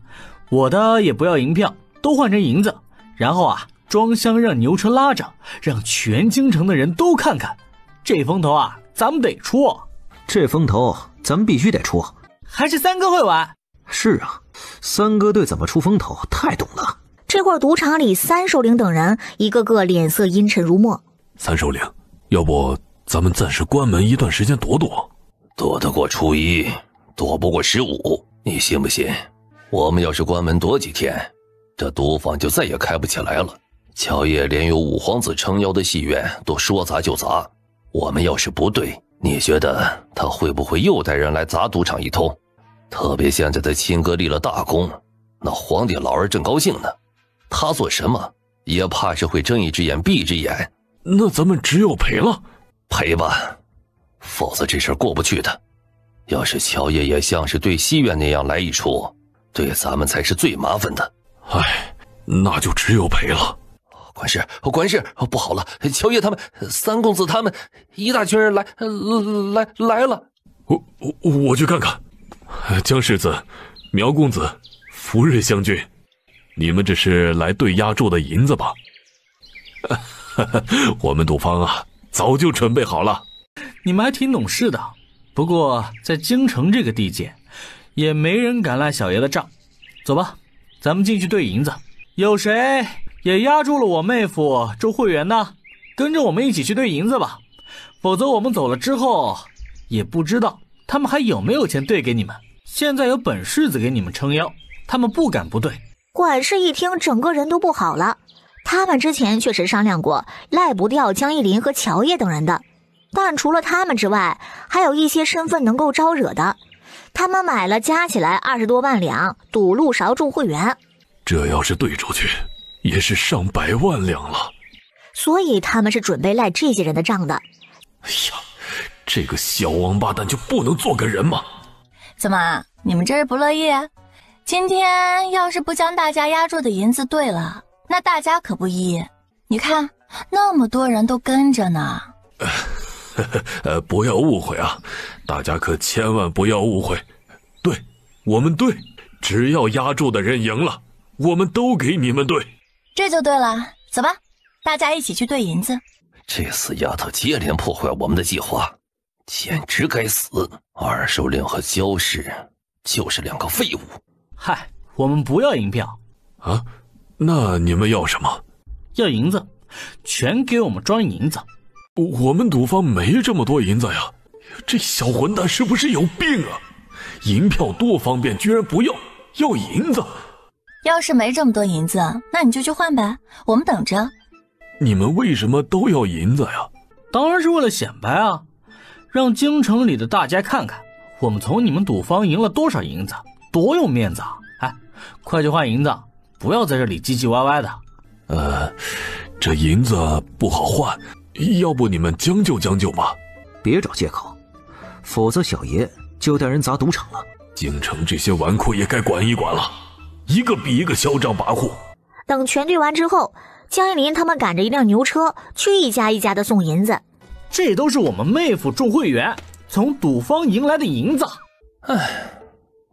我的也不要银票，都换成银子，然后装箱让牛车拉着，让全京城的人都看看。这风头咱们得出。这风头咱们必须得出。还是三哥会玩。是啊，三哥对怎么出风头太懂了。这会儿赌场里3首领等人一个个脸色阴沉如墨。3首领，要不咱们暂时关门一段时间躲躲。躲得过初1，躲不过15，你信不信？我们要是关门躲几天，这赌坊就再也开不起来了。乔叶连有5皇子撑腰的戏院都说砸就砸，我们要是不对，你觉得他会不会又带人来砸赌场一通？特别现在他亲哥立了大功，那皇帝老儿正高兴呢，他做什么也怕是会睁一只眼闭一只眼。那咱们只有赔了。赔吧，否则这事儿过不去的。要是乔爷也像是对西院那样来一出，对咱们才是最麻烦的。唉，那就只有赔了。管事，不好了！乔爷他们3公子他们一大群人来了。我去看看。江世子、苗公子、福瑞将军，你们这是来兑押注的银子吧？我们赌坊早就准备好了。你们还挺懂事的，不过在京城这个地界，也没人敢赖小爷的账。走吧，咱们进去兑银子。有谁也押注了我妹夫周慧元呢？跟着我们一起去兑银子吧，否则我们走了之后，也不知道他们还有没有钱兑给你们。现在有本世子给你们撑腰，他们不敢不兑。管事一听，整个人都不好了。他们之前确实商量过赖不掉江一林和乔叶等人的，但除了他们之外，还有一些身份能够招惹的。他们买了加起来20多万两赌陆勺中会员，这要是兑出去也是上百万两了。所以他们是准备赖这些人的账的。哎呀，这个小王八蛋就不能做个人吗？怎么，你们这是不乐意？今天要是不将大家押注的银子兑了，那大家可不依。你看，那么多人都跟着呢。不要误会大家可千万不要误会。对，我们对，只要押注的人赢了，我们都给你们兑。这就对了，走吧，大家一起去兑银子。这死丫头接连破坏我们的计划，简直该死。2首领和焦氏就是2个废物。嗨，我们不要银票啊？那你们要什么？要银子，全给我们装银子。我们赌坊没这么多银子呀！这小混蛋是不是有病啊？银票多方便，居然不要，要银子。要是没这么多银子，那你就去换呗，我们等着。你们为什么都要银子呀？当然是为了显摆啊，让京城里的大家看看我们从你们赌坊赢了多少银子，多有面子啊！哎，快去换银子，不要在这里唧唧歪歪的。这银子不好换，要不你们将就将就吧。别找借口，否则小爷就带人砸赌场了。京城这些纨绔也该管一管了，一个比一个嚣张跋扈。等全兑完之后，江一林他们赶着一辆牛车去一家一家的送银子。这都是我们妹夫中会员从赌坊赢来的银子。唉，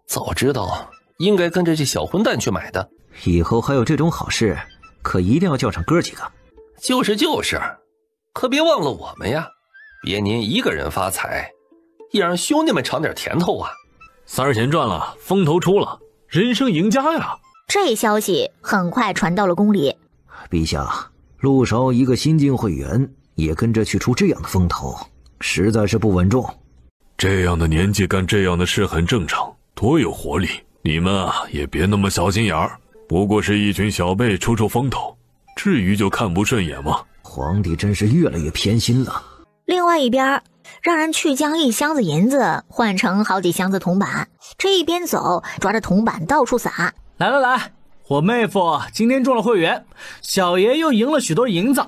早知道应该跟着这小混蛋去买的。以后还有这种好事，可一定要叫上哥几个。就是，可别忘了我们呀，别您一个人发财，也让兄弟们尝点甜头啊。30钱赚了，风头出了，人生赢家呀！这消息很快传到了宫里。陛下，陆少一个新晋会员也跟着去出这样的风头，实在是不稳重。这样的年纪干这样的事很正常，多有活力。你们啊，也别那么小心眼儿，不过是一群小辈出风头，至于就看不顺眼吗？皇帝真是越来越偏心了。另外一边，让人去将1箱子银子换成好几箱子铜板，这一边走，抓着铜板到处撒。来，我妹夫今天中了会员，小爷又赢了许多银子，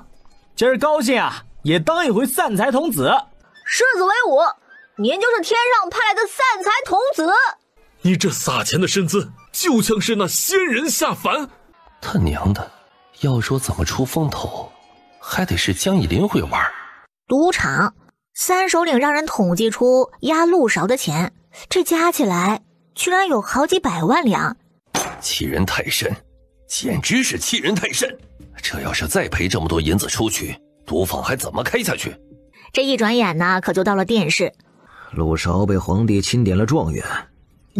今儿高兴啊，也当一回散财童子。世子为伍，您就是天上派来的散财童子。你这撒钱的身姿，就像是那仙人下凡。他娘的，要说怎么出风头，还得是江以林会玩。赌场3首领让人统计出压陆勺的钱，这加起来居然有好几百万两。欺人太甚，简直是欺人太甚！这要是再赔这么多银子出去，赌坊还怎么开下去？这一转眼呢，可就到了殿试。陆勺被皇帝钦点了状元。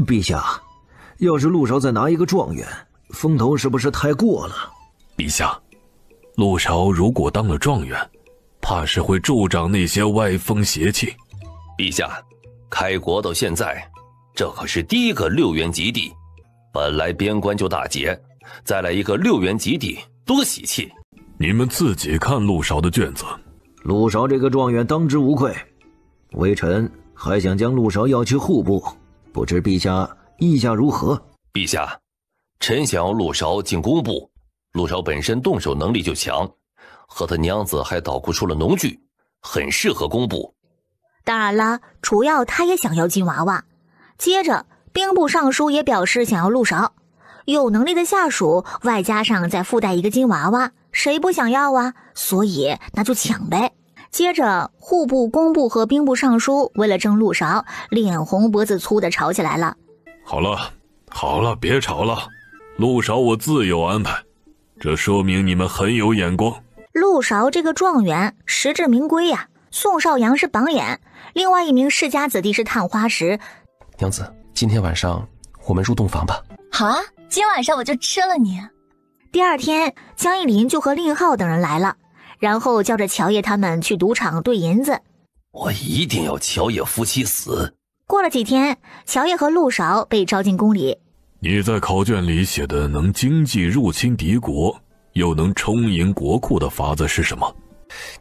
陛下，要是陆勺再拿一个状元，风头是不是太过了？陛下，陆勺如果当了状元，怕是会助长那些歪风邪气。陛下，开国到现在，这可是第一个6元及第，本来边关就大捷，再来一个6元及第，多喜气！你们自己看陆勺的卷子。陆勺这个状元当之无愧，微臣还想将陆勺要去户部，不知陛下意下如何？陛下，臣想要陆勺进工部。陆勺本身动手能力就强，和他娘子还捣鼓出了农具，很适合工部。当然了，主要他也想要金娃娃。接着兵部尚书也表示想要陆勺，有能力的下属外加上再附带一个金娃娃，谁不想要啊？所以那就抢呗。接着户部、工部和兵部尚书为了争陆勺，脸红脖子粗的吵起来了。好了，别吵了，陆勺我自有安排，这说明你们很有眼光。陆勺这个状元实至名归呀，宋少阳是榜眼，另外一名世家子弟是探花石。娘子，今天晚上我们入洞房吧。好啊，今晚上我就吃了你。第二天，江一林就和令浩等人来了，然后叫着乔爷他们去赌场兑银子。我一定要乔爷夫妻死。过了几天，乔爷和陆勺被招进宫里。你在考卷里写的能经济入侵敌国，又能充盈国库的法子是什么？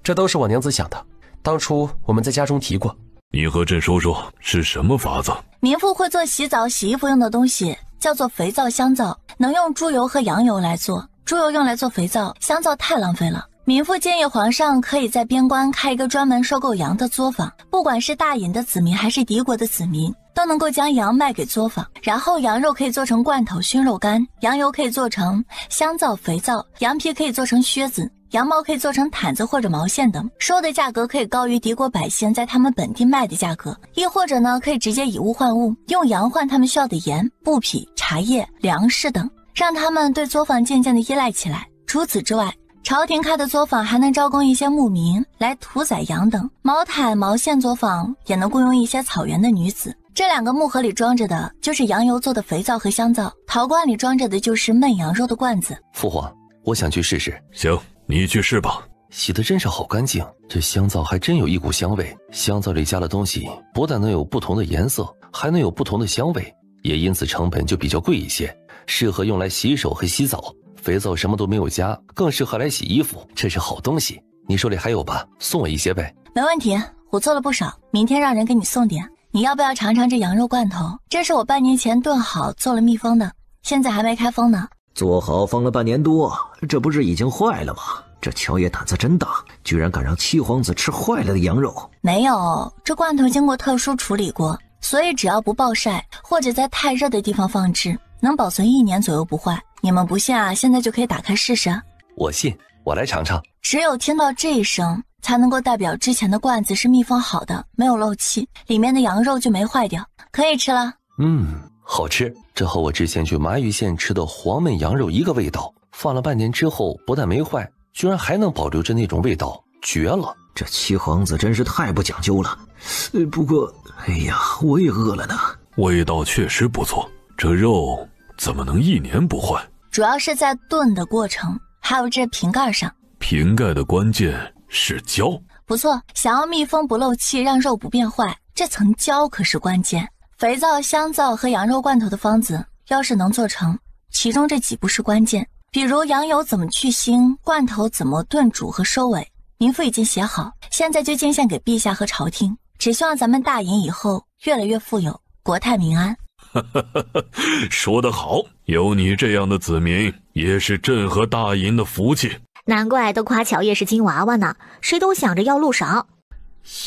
这都是我娘子想的，当初我们在家中提过。你和朕说说是什么法子？民妇会做洗澡洗衣服用的东西，叫做肥皂香皂，能用猪油和羊油来做。猪油用来做肥皂，香皂太浪费了。民妇建议皇上可以在边关开一个专门收购羊的作坊，不管是大隐的子民还是敌国的子民，都能够将羊卖给作坊，然后羊肉可以做成罐头、熏肉干，羊油可以做成香皂、肥皂，羊皮可以做成靴子，羊毛可以做成毯子或者毛线等，收的价格可以高于敌国百姓在他们本地卖的价格，亦或者呢，可以直接以物换物，用羊换他们需要的盐、布匹、茶叶、粮食等，让他们对作坊渐渐的依赖起来。除此之外，朝廷开的作坊还能招供一些牧民来屠宰羊等，毛毯、毛线作坊也能雇佣一些草原的女子。这2个木盒里装着的就是羊油做的肥皂和香皂，陶罐里装着的就是焖羊肉的罐子。父皇，我想去试试。行，你去试吧。洗的真是好干净，这香皂还真有一股香味。香皂里加了东西，不但能有不同的颜色，还能有不同的香味，也因此成本就比较贵一些，适合用来洗手和洗澡。肥皂什么都没有加，更适合来洗衣服，这是好东西。你手里还有吧？送我一些呗。没问题，我做了不少，明天让人给你送点。你要不要尝尝这羊肉罐头？这是我半年前炖好做了密封的，现在还没开封呢。做好放了半年多，这不是已经坏了吗？这乔爷胆子真大，居然敢让七皇子吃坏了的羊肉。没有，这罐头经过特殊处理过，所以只要不暴晒或者在太热的地方放置，能保存1年左右不坏。你们不信啊，现在就可以打开试试。我信，我来尝尝。只有听到这一声，才能够代表之前的罐子是密封好的，没有漏气，里面的羊肉就没坏掉，可以吃了。好吃，这和我之前去麻玉县吃的黄焖羊肉一个味道，放了半年之后不但没坏，居然还能保留着那种味道，绝了。这七皇子真是太不讲究了。不过哎呀，我也饿了呢。味道确实不错，这肉怎么能1年不坏？主要是在炖的过程，还有这瓶盖上。瓶盖的关键是胶。不错，想要密封不漏气，让肉不变坏，这层胶可是关键。肥皂、香皂和羊肉罐头的方子，要是能做成，其中这几步是关键。比如羊油怎么去腥，罐头怎么炖煮和收尾，民妇已经写好，现在就进献给陛下和朝廷。只希望咱们大隐以后越来越富有，国泰民安。说得好，有你这样的子民，也是朕和大隐的福气。难怪都夸乔叶是金娃娃呢，谁都想着要陆勺。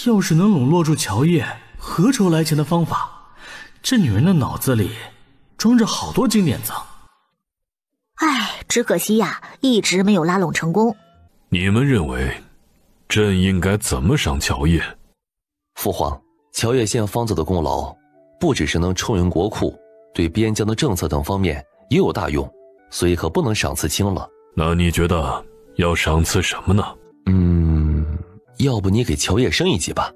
要是能笼络住乔叶，何愁来钱的方法？这女人的脑子里装着好多金点子。唉，只可惜呀，一直没有拉拢成功。你们认为，朕应该怎么赏乔叶？父皇，乔叶县方子的功劳，不只是能充盈国库，对边疆的政策等方面也有大用，所以可不能赏赐轻了。那你觉得要赏赐什么呢？要不你给乔叶升一级吧，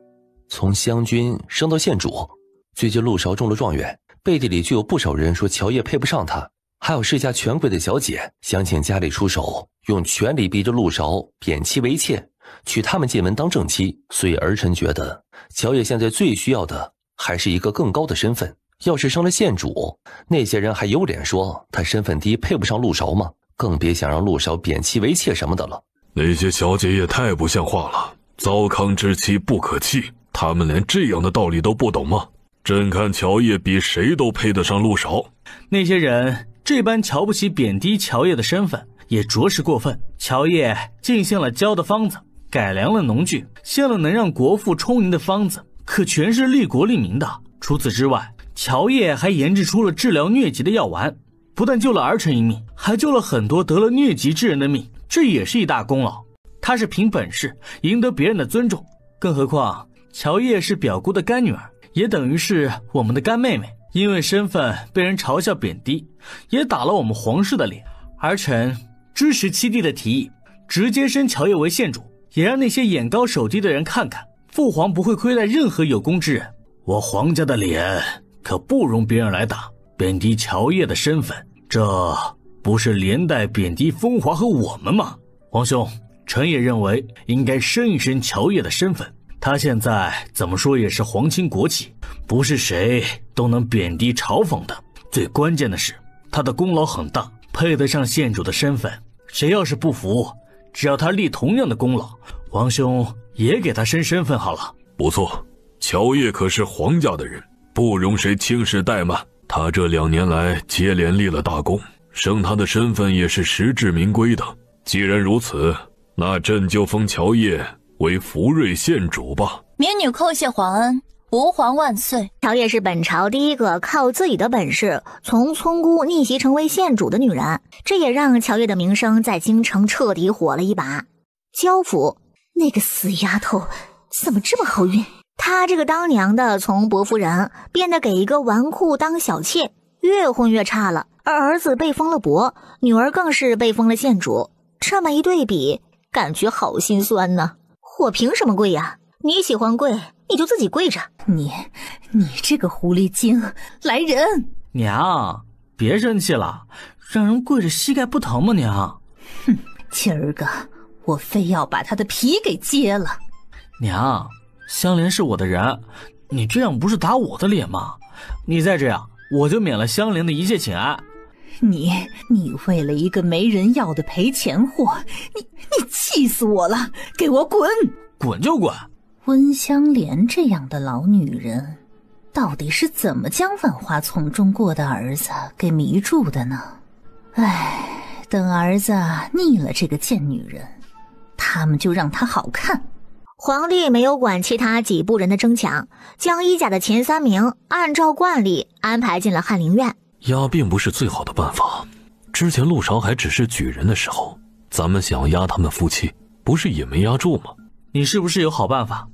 从湘军升到县主。最近陆勺中了状元，背地里就有不少人说乔叶配不上他，还有世家权贵的小姐想请家里出手，用权力逼着陆勺贬妻为妾，娶他们进门当正妻。所以儿臣觉得乔叶现在最需要的还是一个更高的身份。要是升了县主，那些人还有脸说他身份低配不上陆勺吗？更别想让陆勺贬妻为妾什么的了。那些小姐也太不像话了，糟糠之妻不可弃，他们连这样的道理都不懂吗？朕看乔叶比谁都配得上陆勺。那些人这般瞧不起贬低乔叶的身份，也着实过分。乔叶进献了胶的方子，改良了农具，献了能让国富充盈的方子，可全是利国利民的。除此之外，乔叶还研制出了治疗疟疾的药丸，不但救了儿臣一命，还救了很多得了疟疾之人的命，这也是一大功劳。他是凭本事赢得别人的尊重，更何况乔叶是表姑的干女儿，也等于是我们的干妹妹，因为身份被人嘲笑贬低，也打了我们皇室的脸。儿臣支持七弟的提议，直接升乔叶为县主，也让那些眼高手低的人看看，父皇不会亏待任何有功之人。我皇家的脸可不容别人来打，贬低乔叶的身份，这不是连带贬低风华和我们吗？皇兄，臣也认为应该升一升乔叶的身份。他现在怎么说也是皇亲国戚，不是谁都能贬低嘲讽的。最关键的是，他的功劳很大，配得上县主的身份。谁要是不服，只要他立同样的功劳，皇兄也给他升身份好了。不错，乔叶可是皇家的人，不容谁轻视怠慢。他这2年来接连立了大功，升他的身份也是实至名归的。既然如此，那朕就封乔叶为福瑞县主吧。民女叩谢皇恩，吾皇万岁。乔叶是本朝第一个靠自己的本事从村姑逆袭成为县主的女人，这也让乔叶的名声在京城彻底火了一把。焦府那个死丫头怎么这么好运？她这个当娘的从伯夫人变得给一个纨绔当小妾，越混越差了。而儿子被封了伯，女儿更是被封了县主，这么一对比，感觉好心酸呢。我凭什么跪呀？你喜欢跪，你就自己跪着。你这个狐狸精，来人！娘，别生气了，让人跪着膝盖不疼吗？娘，哼，今儿个我非要把他的皮给揭了。娘，香莲是我的人，你这样不是打我的脸吗？你再这样，我就免了香莲的一切请安。你为了一个没人要的赔钱货，你气死我了！给我滚！滚就滚！温香莲这样的老女人，到底是怎么将万花丛中过的儿子给迷住的呢？唉，等儿子腻了这个贱女人，他们就让她好看。皇帝没有管其他几部人的争抢，将一甲的前3名按照惯例安排进了翰林院。压并不是最好的办法。之前陆勺还只是举人的时候，咱们想压他们夫妻，不是也没压住吗？你是不是有好办法？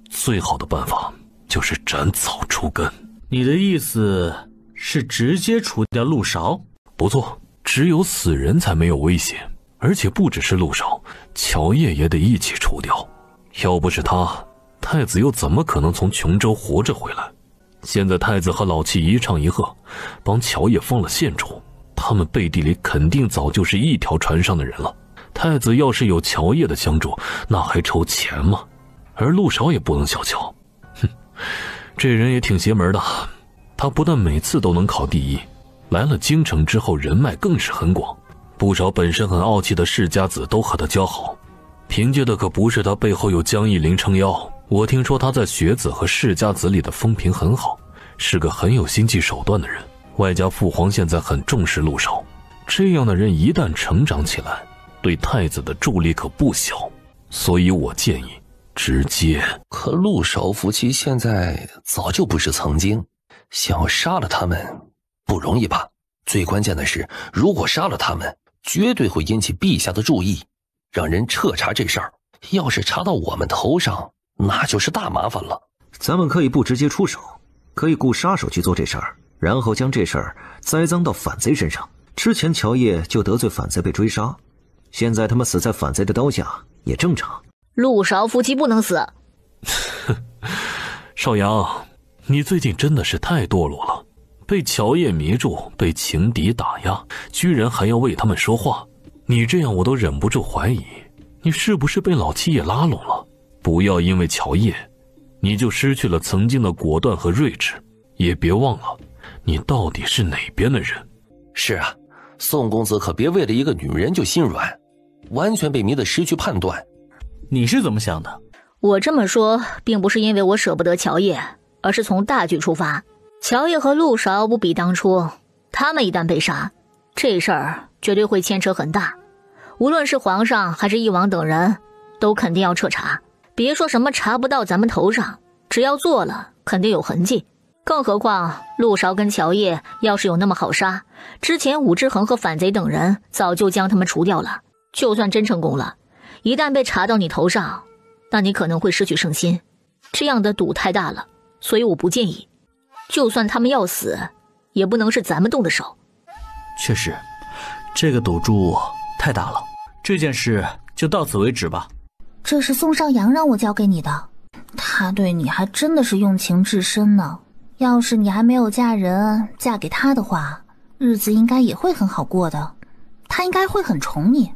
最好的办法就是斩草除根。你的意思是直接除掉陆勺？不错，只有死人才没有危险，而且不只是陆勺，乔叶也得一起除掉。要不是他，太子又怎么可能从琼州活着回来？现在太子和老七一唱一和，帮乔叶封了县主，他们背地里肯定早就是一条船上的人了。太子要是有乔叶的相助，那还愁钱吗？而陆少也不能小瞧，哼，这人也挺邪门的。他不但每次都能考第一，来了京城之后人脉更是很广，不少本身很傲气的世家子都和他交好，凭借的可不是他背后有江义林撑腰。我听说他在学子和世家子里的风评很好，是个很有心计手段的人，外加父皇现在很重视陆少，这样的人一旦成长起来，对太子的助力可不小，所以我建议直接。可陆少夫妻现在早就不是曾经，想要杀了他们不容易吧？最关键的是，如果杀了他们，绝对会引起陛下的注意，让人彻查这事儿。要是查到我们头上，那就是大麻烦了。咱们可以不直接出手，可以雇杀手去做这事儿，然后将这事儿栽赃到反贼身上。之前乔叶就得罪反贼被追杀，现在他们死在反贼的刀下也正常。陆少夫妻不能死。少阳，你最近真的是太堕落了，被乔叶迷住，被情敌打压，居然还要为他们说话。你这样我都忍不住怀疑，你是不是被老七爷拉拢了？不要因为乔叶，你就失去了曾经的果断和睿智。也别忘了，你到底是哪边的人。是啊，宋公子可别为了一个女人就心软，完全被迷得失去判断。你是怎么想的？我这么说并不是因为我舍不得乔叶，而是从大局出发。乔叶和陆少不比当初，他们一旦被杀，这事儿绝对会牵扯很大，无论是皇上还是翼王等人，都肯定要彻查。别说什么查不到咱们头上，只要做了肯定有痕迹。更何况陆少跟乔叶要是有那么好杀，之前武之恒和反贼等人早就将他们除掉了。就算真成功了，一旦被查到你头上，那你可能会失去圣心，这样的赌太大了，所以我不建议。就算他们要死，也不能是咱们动的手。确实，这个赌注太大了，这件事就到此为止吧。这是宋少阳让我交给你的，他对你还真的是用情至深呢。要是你还没有嫁人，嫁给他的话，日子应该也会很好过的，他应该会很宠你。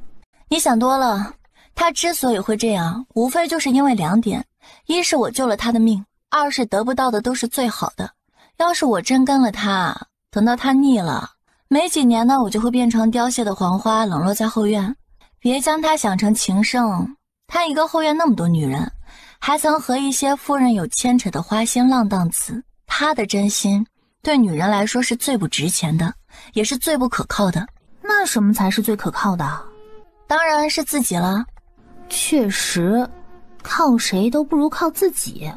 你想多了，他之所以会这样，无非就是因为2点：一是我救了他的命，二是得不到的都是最好的。要是我真跟了他，等到他腻了，没几年呢，我就会变成凋谢的黄花，冷落在后院。别将他想成情圣，他一个后院那么多女人，还曾和一些夫人有牵扯的花心浪荡子，他的真心对女人来说是最不值钱的，也是最不可靠的。那什么才是最可靠的？当然是自己了。确实，靠谁都不如靠自己。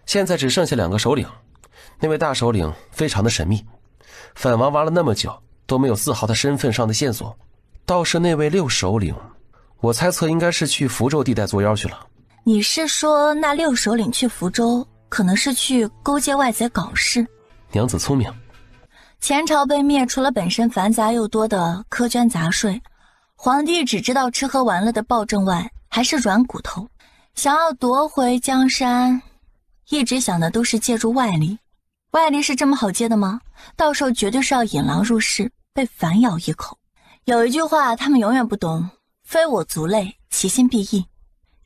现在只剩下2个首领，那位大首领非常的神秘，反王挖了那么久都没有丝毫他身份上的线索。倒是那位6首领，我猜测应该是去福州地带作妖去了。你是说那6首领去福州，可能是去勾结外贼搞事？娘子聪明。前朝被灭，除了本身繁杂又多的苛捐杂税，皇帝只知道吃喝玩乐的暴政外，还是软骨头。想要夺回江山，一直想的都是借助外力。外力是这么好借的吗？到时候绝对是要引狼入室，被反咬一口。有一句话他们永远不懂，非我族类，其心必异，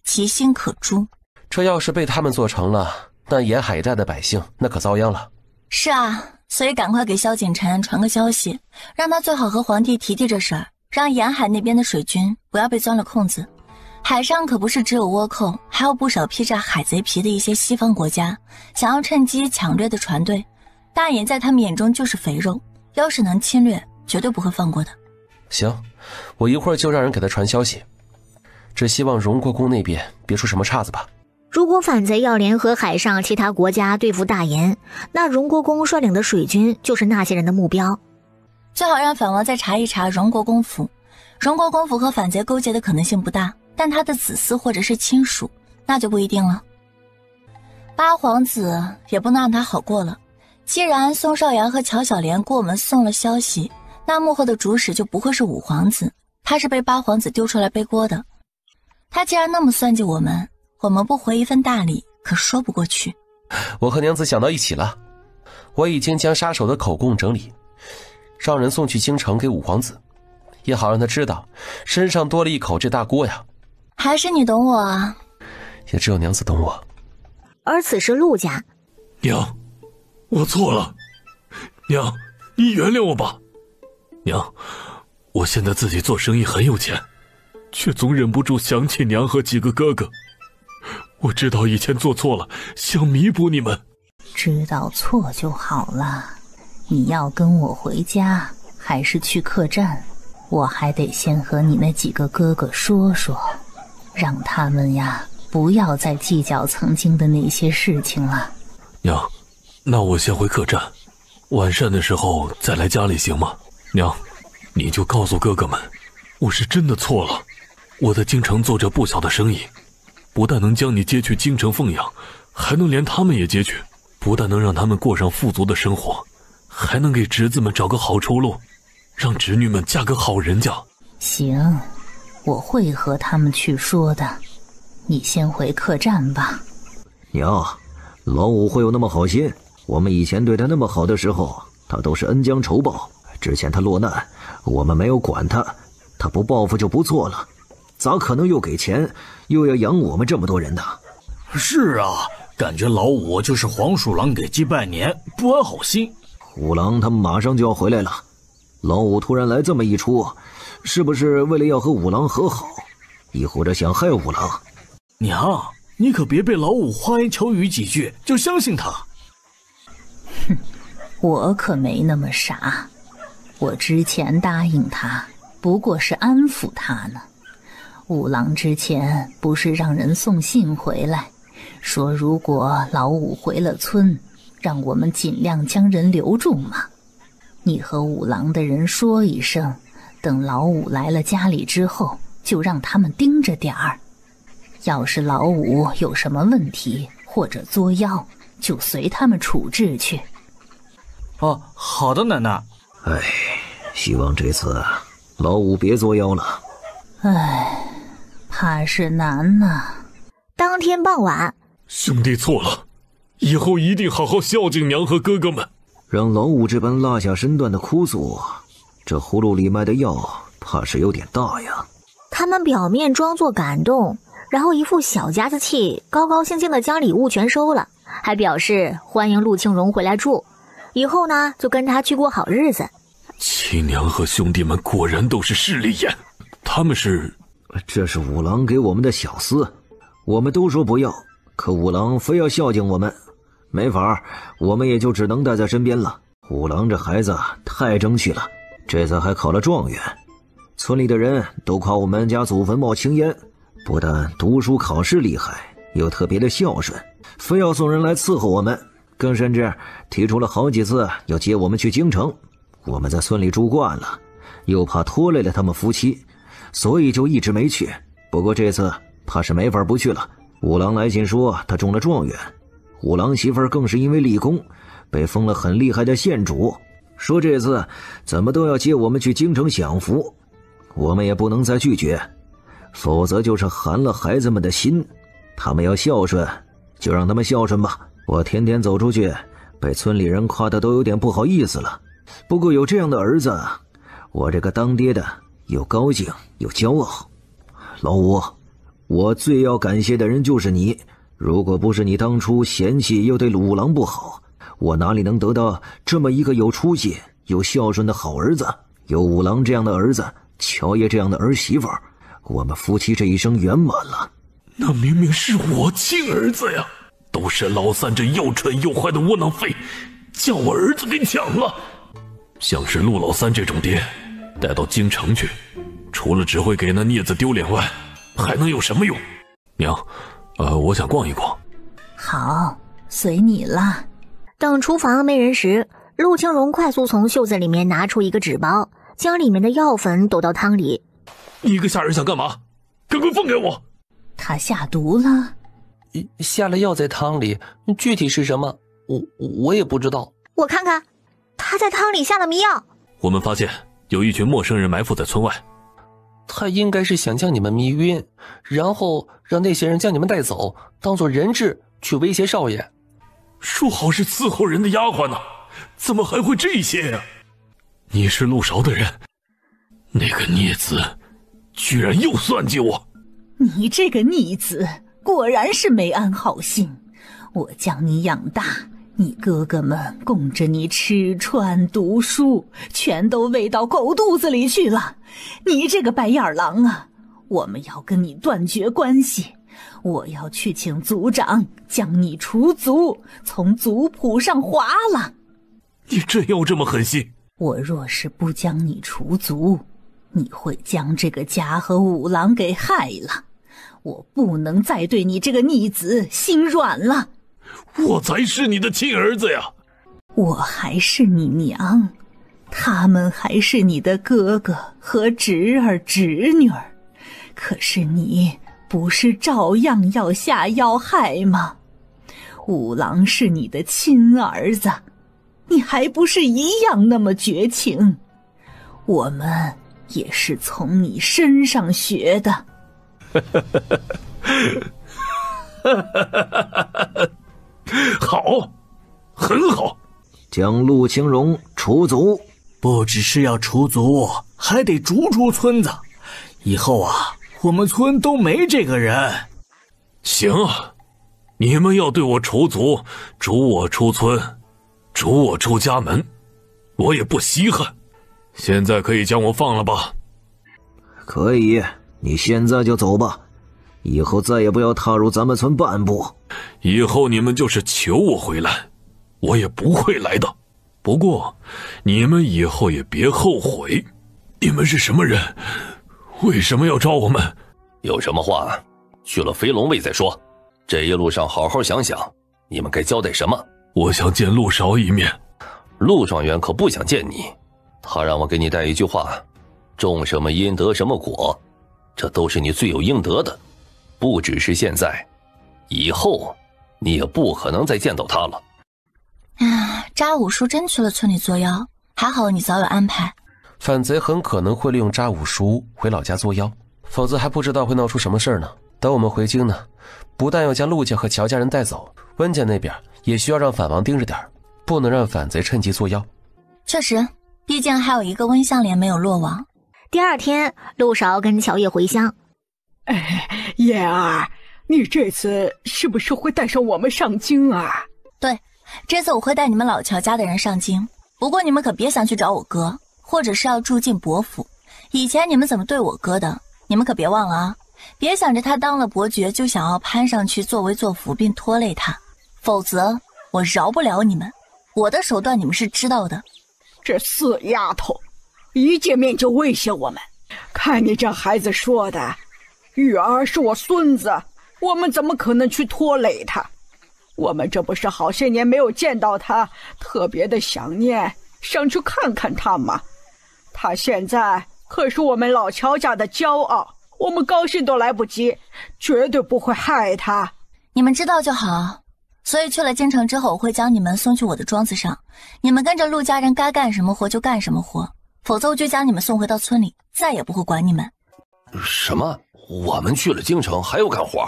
其心可诛。这要是被他们做成了，那沿海一带的百姓那可遭殃了。是啊，所以赶快给萧锦臣传个消息，让他最好和皇帝提这事儿，让沿海那边的水军不要被钻了空子。海上可不是只有倭寇，还有不少披着海贼皮的一些西方国家，想要趁机抢掠的船队。大眼在他们眼中就是肥肉，要是能侵略，绝对不会放过的。行，我一会儿就让人给他传消息，只希望荣国公那边别出什么岔子吧。如果反贼要联合海上其他国家对付大炎，那荣国公率领的水军就是那些人的目标。最好让反王再查一查荣国公府。荣国公府和反贼勾结的可能性不大，但他的子嗣或者是亲属，那就不一定了。八皇子也不能让他好过了。既然宋少阳和乔小莲给我们送了消息，那幕后的主使就不会是五皇子，他是被八皇子丢出来背锅的。他既然那么算计我们不回一份大礼，可说不过去。我和娘子想到一起了，我已经将杀手的口供整理，让人送去京城给五皇子，也好让他知道身上多了一口这大锅呀。还是你懂我啊？也只有娘子懂我。而此时陆家，娘，我错了，娘，你原谅我吧。娘，我现在自己做生意很有钱，却总忍不住想起娘和几个哥哥。我知道以前做错了，想弥补你们。知道错就好了。你要跟我回家，还是去客栈？我还得先和你那几个哥哥说说，让他们呀不要再计较曾经的那些事情了。娘，那我先回客栈，晚膳的时候再来家里行吗？娘，你就告诉哥哥们，我是真的错了。我在京城做着不小的生意，不但能将你接去京城奉养，还能连他们也接去，不但能让他们过上富足的生活，还能给侄子们找个好出路，让侄女们嫁个好人家。行，我会和他们去说的。你先回客栈吧。娘，老五会有那么好心？我们以前对他那么好的时候，他都是恩将仇报。之前他落难，我们没有管他，他不报复就不错了，咋可能又给钱，又要养我们这么多人呢？是啊，感觉老五就是黄鼠狼给鸡拜年，不安好心。虎狼他们马上就要回来了，老五突然来这么一出，是不是为了要和五郎和好，亦或者想害五郎？娘，你可别被老五花言巧语几句就相信他。哼，我可没那么傻。我之前答应他，不过是安抚他呢。五郎之前不是让人送信回来，说如果老五回了村，让我们尽量将人留住吗？你和五郎的人说一声，等老五来了家里之后，就让他们盯着点儿。要是老五有什么问题或者作妖，就随他们处置去。哦，好的，奶奶。哎，希望这次老五别作妖了。哎，怕是难呐。当天傍晚，兄弟错了，以后一定好好孝敬娘和哥哥们。让老五这般落下身段的哭诉，这葫芦里卖的药怕是有点大呀。他们表面装作感动，然后一副小家子气，高高兴兴的将礼物全收了，还表示欢迎陆庆荣回来住，以后呢就跟他去过好日子。七娘和兄弟们果然都是势利眼，他们是……这是五郎给我们的小厮，我们都说不要，可五郎非要孝敬我们，没法，我们也就只能带在身边了。五郎这孩子太争气了，这次还考了状元，村里的人都夸我们家祖坟冒青烟，不但读书考试厉害，又特别的孝顺，非要送人来伺候我们，更甚至提出了好几次要接我们去京城。我们在村里住惯了，又怕拖累了他们夫妻，所以就一直没去。不过这次怕是没法不去了。五郎来信说他中了状元，五郎媳妇儿更是因为立功被封了很厉害的县主，说这次怎么都要接我们去京城享福。我们也不能再拒绝，否则就是寒了孩子们的心。他们要孝顺，就让他们孝顺吧。我天天走出去，被村里人夸得都有点不好意思了。不过有这样的儿子，我这个当爹的又高兴又骄傲。老五，我最要感谢的人就是你，如果不是你当初嫌弃又对五郎不好，我哪里能得到这么一个有出息又孝顺的好儿子？有五郎这样的儿子，乔爷这样的儿媳妇，我们夫妻这一生圆满了。那明明是我亲儿子呀，都是老三这又蠢又坏的窝囊废，将我儿子给抢了。像是陆老三这种爹，带到京城去，除了只会给那孽子丢脸外，还能有什么用？娘，我想逛一逛。好，随你了。等厨房没人时，陆庆荣快速从袖子里面拿出一个纸包，将里面的药粉抖到汤里。你一个下人想干嘛？赶快放给我！他下毒了？下了药在汤里，具体是什么，我也不知道。我看看，他在汤里下了迷药。我们发现有一群陌生人埋伏在村外。他应该是想将你们迷晕，然后让那些人将你们带走，当做人质去威胁少爷。说好是伺候人的丫鬟呢，怎么还会这些呀？你是陆韶的人，那个孽子居然又算计我！你这个逆子，果然是没安好心。我将你养大，你哥哥们供着你吃穿读书，全都喂到狗肚子里去了。你这个白眼狼啊，我们要跟你断绝关系。我要去请族长将你除族，从族谱上划了。你真有这么狠心？我若是不将你除族，你会将这个家和五郎给害了。我不能再对你这个逆子心软了。我才是你的亲儿子呀！我还是你娘，他们还是你的哥哥和侄儿侄女儿。可是你不是照样要下要害吗？五郎是你的亲儿子，你还不是一样那么绝情？我们也是从你身上学的。好，很好。将陆清荣除族，不只是要除族，还得逐出村子。以后啊，我们村都没这个人。行啊，你们要对我除族，逐我出村，逐我出家门，我也不稀罕。现在可以将我放了吧？可以，你现在就走吧，以后再也不要踏入咱们村半步。以后你们就是求我回来，我也不会来的。不过你们以后也别后悔。你们是什么人？为什么要招我们？有什么话去了飞龙卫再说。这一路上好好想想，你们该交代什么。我想见陆韶一面。陆状元可不想见你，他让我给你带一句话：种什么因得什么果，这都是你罪有应得的。不只是现在，以后你也不可能再见到他了。扎五叔真去了村里作妖，还好你早有安排。反贼很可能会利用扎五叔回老家作妖，否则还不知道会闹出什么事儿呢。等我们回京呢，不但要将陆家和乔家人带走，温家那边也需要让反王盯着点，不能让反贼趁机作妖。确实，毕竟还有一个温香莲没有落网。第二天，陆韶跟乔叶回乡。燕儿，你这次是不是会带上我们上京啊？对，这次我会带你们老乔家的人上京。不过你们可别想去找我哥，或者是要住进伯府。以前你们怎么对我哥的，你们可别忘了啊！别想着他当了伯爵就想要攀上去作威作福并拖累他，否则我饶不了你们。我的手段你们是知道的。这死丫头，一见面就威胁我们，看你这孩子说的，玉儿是我孙子，我们怎么可能去拖累他？我们这不是好些年没有见到他，特别的想念，想去看看他吗？他现在可是我们老乔家的骄傲，我们高兴都来不及，绝对不会害他。你们知道就好。所以去了京城之后，我会将你们送去我的庄子上，你们跟着陆家人该干什么活就干什么活，否则我就将你们送回到村里，再也不会管你们。什么？我们去了京城还要干活？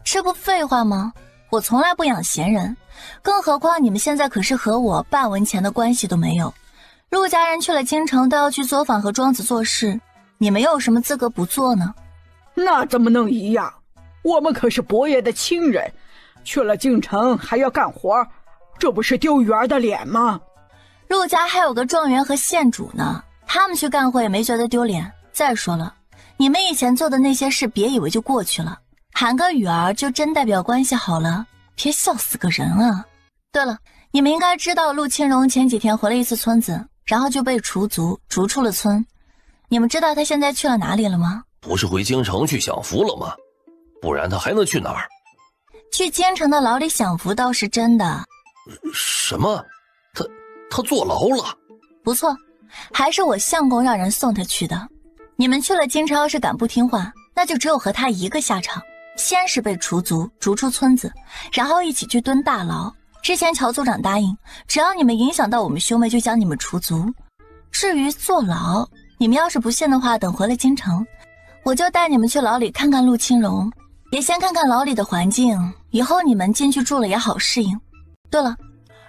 这不废话吗？我从来不养闲人，更何况你们现在可是和我半文钱的关系都没有。陆家人去了京城都要去作坊和庄子做事，你们又有什么资格不做呢？那怎么能一样？我们可是伯爷的亲人，去了京城还要干活，这不是丢鱼儿的脸吗？陆家还有个状元和县主呢，他们去干活也没觉得丢脸。再说了，你们以前做的那些事别以为就过去了，喊个雨儿就真代表关系好了，别笑死个人啊。对了，你们应该知道陆清荣前几天回了一次村子，然后就被除族逐出了村。你们知道他现在去了哪里了吗？不是回京城去享福了吗？不然他还能去哪儿？去京城的牢里享福倒是真的。什么？他坐牢了？不错，还是我相公让人送他去的。你们去了京城要是敢不听话，那就只有和他一个下场，先是被除族逐出村子，然后一起去蹲大牢。之前乔族长答应，只要你们影响到我们兄妹就将你们除族。至于坐牢，你们要是不信的话，等回了京城，我就带你们去牢里看看陆清荣，也先看看牢里的环境，以后你们进去住了也好适应。对了，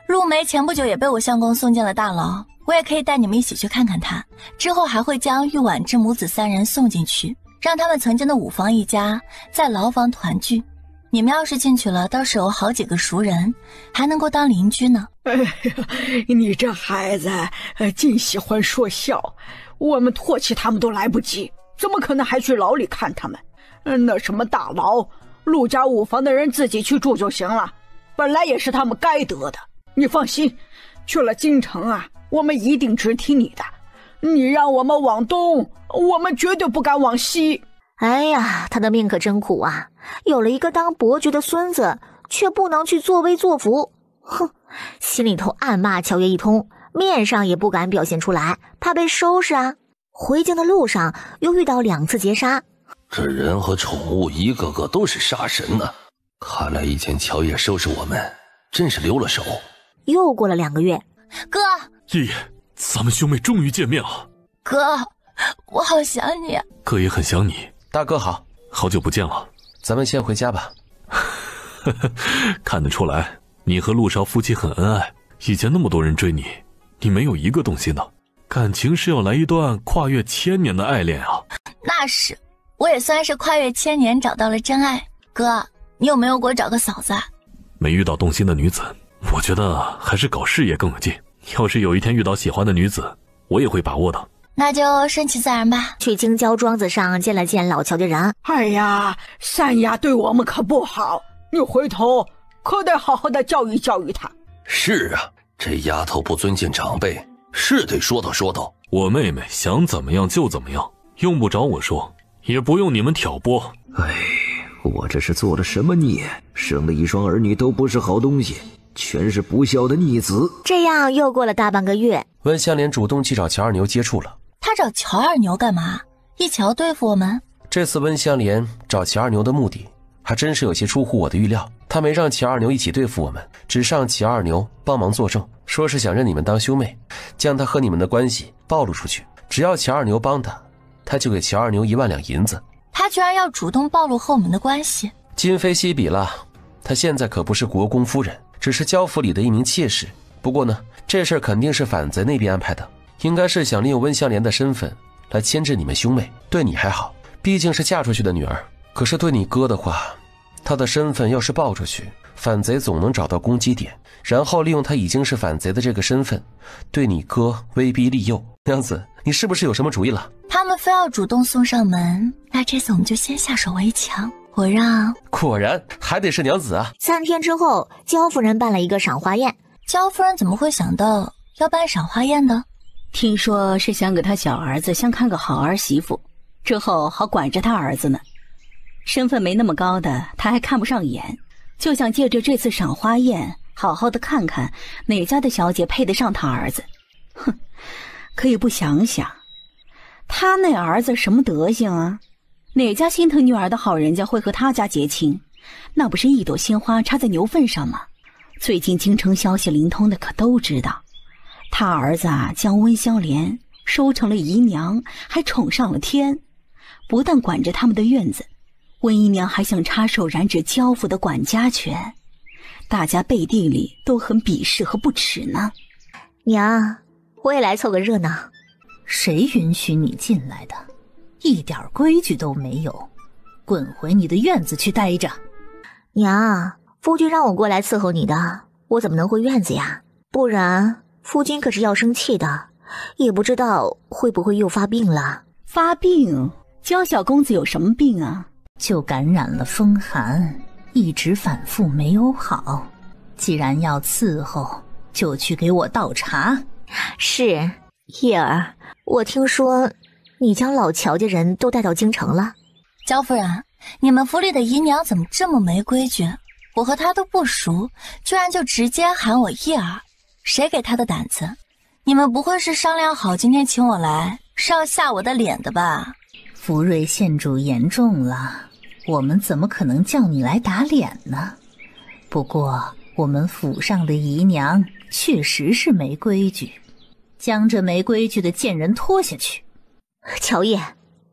陆梅前不久也被我相公送进了大牢，我也可以带你们一起去看看她。之后还会将玉婉之母子3人送进去，让他们曾经的五房一家在牢房团聚。你们要是进去了，倒是有好几个熟人，还能够当邻居呢。哎呀，你这孩子净喜欢说笑，我们唾弃他们都来不及，怎么可能还去牢里看他们？那什么大牢，陆家五房的人自己去住就行了，本来也是他们该得的。你放心，去了京城啊，我们一定只听你的。你让我们往东，我们绝对不敢往西。哎呀，他的命可真苦啊！有了一个当伯爵的孙子，却不能去作威作福。哼，心里头暗骂乔爷一通，面上也不敢表现出来，怕被收拾啊。回京的路上又遇到2次劫杀，这人和宠物一个个都是杀神呢。看来以前乔爷收拾我们，真是留了手。又过了2个月，哥，爷爷，咱们兄妹终于见面了。哥，我好想你。哥也很想你。大哥好，好久不见了，咱们先回家吧。看得出来，你和陆少夫妻很恩爱。以前那么多人追你，你没有一个动心的，感情是要来一段跨越1000年的爱恋啊！那是，我也算是跨越1000年找到了真爱。哥，你有没有给我找个嫂子啊？没遇到动心的女子，我觉得还是搞事业更有劲。要是有一天遇到喜欢的女子，我也会把握的。那就顺其自然吧。去京郊庄子上见了见老乔家人。哎呀，三丫对我们可不好，你回头可得好好的教育教育她。是啊，这丫头不尊敬长辈，是得说道说道。我妹妹想怎么样就怎么样，用不着我说，也不用你们挑拨。哎，我这是做了什么孽？生的一双儿女都不是好东西，全是不孝的逆子。这样又过了大半个月，温香莲主动去找乔二牛接触了。他找乔二牛干嘛？一起要对付我们？这次温香莲找乔二牛的目的还真是有些出乎我的预料。他没让乔二牛一起对付我们，只让乔二牛帮忙作证，说是想认你们当兄妹，将他和你们的关系暴露出去。只要乔二牛帮他，他就给乔二牛1万两银子。他居然要主动暴露和我们的关系？今非昔比了，他现在可不是国公夫人，只是焦府里的一名妾室。不过呢，这事儿肯定是反贼那边安排的，应该是想利用温香莲的身份来牵制你们兄妹。对你还好，毕竟是嫁出去的女儿，可是对你哥的话，他的身份要是爆出去，反贼总能找到攻击点，然后利用他已经是反贼的这个身份，对你哥威逼利诱。娘子，你是不是有什么主意了？他们非要主动送上门，那这次我们就先下手为强。我让……果然还得是娘子啊！3天之后，焦夫人办了一个赏花宴。焦夫人怎么会想到要办赏花宴的？听说是想给他小儿子相看个好儿媳妇，之后好管着他儿子呢。身份没那么高的他还看不上眼，就想借着这次赏花宴好好的看看哪家的小姐配得上他儿子。哼，可以不想想他那儿子什么德行啊？哪家心疼女儿的好人家会和他家结亲？那不是一朵鲜花插在牛粪上吗？最近京城消息灵通的可都知道，他儿子啊将温香莲收成了姨娘，还宠上了天。不但管着他们的院子，温姨娘还想插手染指焦府的管家权，大家背地里都很鄙视和不耻呢。娘，我也来凑个热闹。谁允许你进来的？一点规矩都没有，滚回你的院子去待着。娘，夫君让我过来伺候你的，我怎么能回院子呀？不然夫君可是要生气的，也不知道会不会又发病了。发病？焦小公子有什么病啊？就感染了风寒，一直反复没有好。既然要伺候，就去给我倒茶。是，叶儿，我听说你将老乔家人都带到京城了。焦夫人，你们府里的姨娘怎么这么没规矩？我和她都不熟，居然就直接喊我叶儿，谁给她的胆子？你们不会是商量好今天请我来是要下我的脸的吧？福瑞县主言重了，我们怎么可能叫你来打脸呢？不过我们府上的姨娘确实是没规矩，将这没规矩的贱人拖下去。乔叶，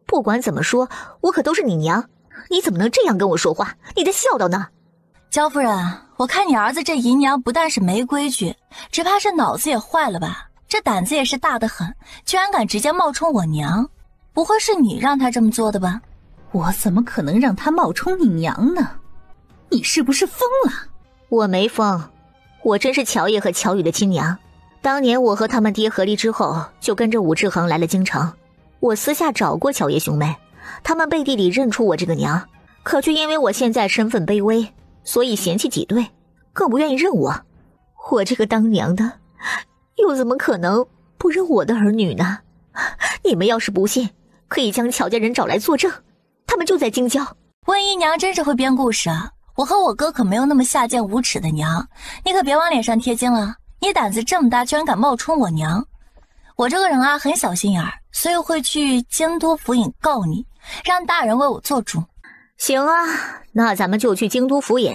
不管怎么说，我可都是你娘，你怎么能这样跟我说话？你的孝道呢？焦夫人，我看你儿子这姨娘不但是没规矩，只怕是脑子也坏了吧？这胆子也是大得很，居然敢直接冒充我娘，不会是你让他这么做的吧？我怎么可能让他冒充你娘呢？你是不是疯了？我没疯，我真是乔叶和乔宇的亲娘。当年我和他们爹和离之后，就跟着武志恒来了京城。我私下找过乔叶兄妹，他们背地里认出我这个娘，可却因为我现在身份卑微，所以嫌弃挤兑，更不愿意认我。我这个当娘的，又怎么可能不认我的儿女呢？你们要是不信，可以将乔家人找来作证，他们就在京郊。温姨娘真是会编故事啊！我和我哥可没有那么下贱无耻的娘，你可别往脸上贴金了。你胆子这么大，居然敢冒充我娘！我这个人啊，很小心眼儿，所以会去京都府尹告你，让大人为我做主。行啊，那咱们就去京都府尹，